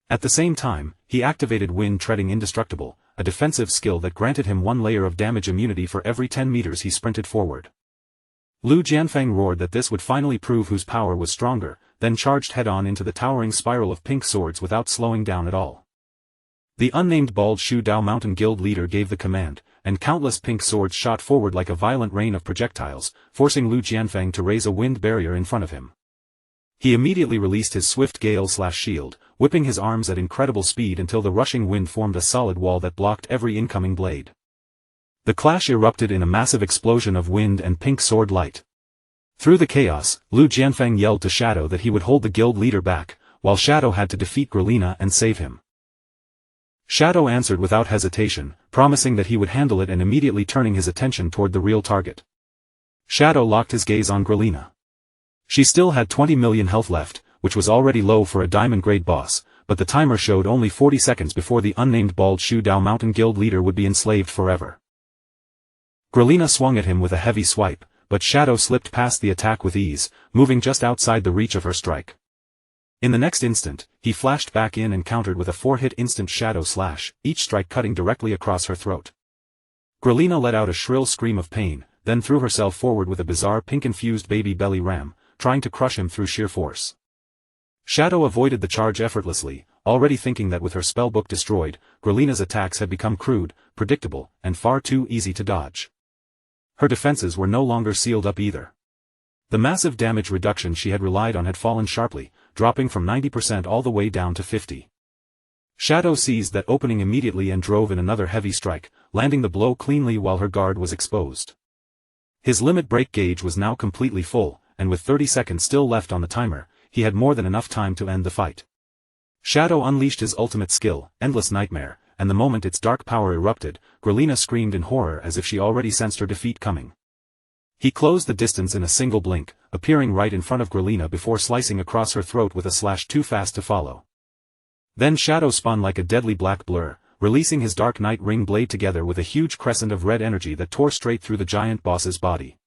At the same time, he activated Wind Treading Indestructible, a defensive skill that granted him 1 layer of damage immunity for every 10 meters he sprinted forward. Lu Jianfeng roared that this would finally prove whose power was stronger, then charged head-on into the towering spiral of pink swords without slowing down at all. The unnamed Bald Shu Dao Mountain Guild leader gave the command, and countless pink swords shot forward like a violent rain of projectiles, forcing Lu Jianfeng to raise a wind barrier in front of him. He immediately released his swift gale/shield, whipping his arms at incredible speed until the rushing wind formed a solid wall that blocked every incoming blade. The clash erupted in a massive explosion of wind and pink sword light. Through the chaos, Lu Jianfeng yelled to Shadow that he would hold the guild leader back, while Shadow had to defeat Grelina and save him. Shadow answered without hesitation, promising that he would handle it and immediately turning his attention toward the real target. Shadow locked his gaze on Grelina. She still had 20 million health left, which was already low for a diamond-grade boss, but the timer showed only 40 seconds before the unnamed Bald Shu Dao Mountain Guild leader would be enslaved forever. Grelina swung at him with a heavy swipe, but Shadow slipped past the attack with ease, moving just outside the reach of her strike. In the next instant, he flashed back in and countered with a 4-hit instant shadow slash, each strike cutting directly across her throat. Grelina let out a shrill scream of pain, then threw herself forward with a bizarre pink-infused baby belly ram, trying to crush him through sheer force. Shadow avoided the charge effortlessly, already thinking that with her spellbook destroyed, Grelina's attacks had become crude, predictable, and far too easy to dodge. Her defenses were no longer sealed up either. The massive damage reduction she had relied on had fallen sharply, dropping from 90% all the way down to 50%. Shadow seized that opening immediately and drove in another heavy strike, landing the blow cleanly while her guard was exposed. His limit break gauge was now completely full, and with 30 seconds still left on the timer, he had more than enough time to end the fight. Shadow unleashed his ultimate skill, Endless Nightmare, and the moment its dark power erupted, Grelina screamed in horror as if she already sensed her defeat coming. He closed the distance in a single blink, appearing right in front of Grelina before slicing across her throat with a slash too fast to follow. Then Shadow spun like a deadly black blur, releasing his Dark Knight ring blade together with a huge crescent of red energy that tore straight through the giant boss's body.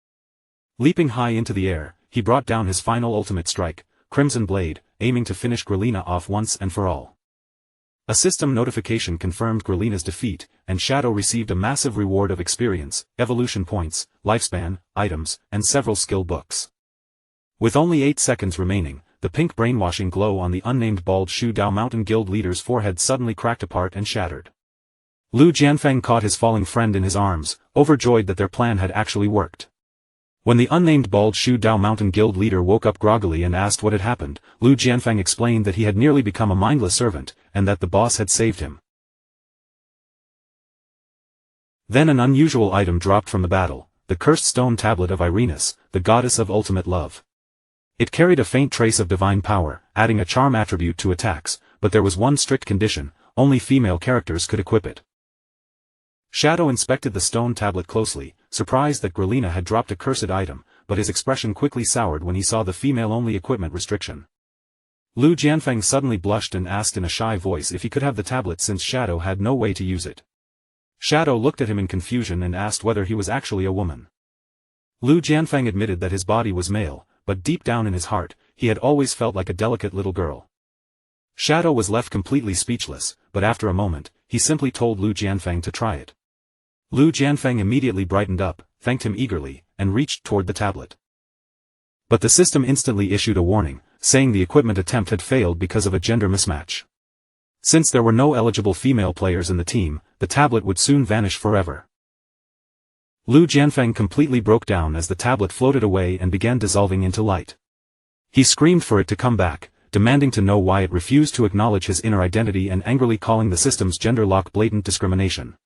Leaping high into the air, he brought down his final ultimate strike, Crimson Blade, aiming to finish Grelina off once and for all. A system notification confirmed Grelina's defeat, and Shadow received a massive reward of experience, evolution points, lifespan, items, and several skill books. With only 8 seconds remaining, the pink brainwashing glow on the unnamed Bald Shu Dao Mountain Guild leader's forehead suddenly cracked apart and shattered. Lu Jianfeng caught his falling friend in his arms, overjoyed that their plan had actually worked. When the unnamed Bald Shu Dao Mountain Guild leader woke up groggily and asked what had happened, Lu Jianfeng explained that he had nearly become a mindless servant, and that the boss had saved him. Then an unusual item dropped from the battle, the cursed stone tablet of Irenas, the goddess of ultimate love. It carried a faint trace of divine power, adding a charm attribute to attacks, but there was one strict condition: only female characters could equip it. Shadow inspected the stone tablet closely, surprised that Grelina had dropped a cursed item, but his expression quickly soured when he saw the female-only equipment restriction. Lu Jianfeng suddenly blushed and asked in a shy voice if he could have the tablet since Shadow had no way to use it. Shadow looked at him in confusion and asked whether he was actually a woman. Lu Jianfeng admitted that his body was male, but deep down in his heart, he had always felt like a delicate little girl. Shadow was left completely speechless, but after a moment, he simply told Lu Jianfeng to try it. Lu Jianfeng immediately brightened up, thanked him eagerly, and reached toward the tablet. But the system instantly issued a warning, saying the equipment attempt had failed because of a gender mismatch. Since there were no eligible female players in the team, the tablet would soon vanish forever. Lu Jianfeng completely broke down as the tablet floated away and began dissolving into light. He screamed for it to come back, demanding to know why it refused to acknowledge his inner identity and angrily calling the system's gender lock blatant discrimination.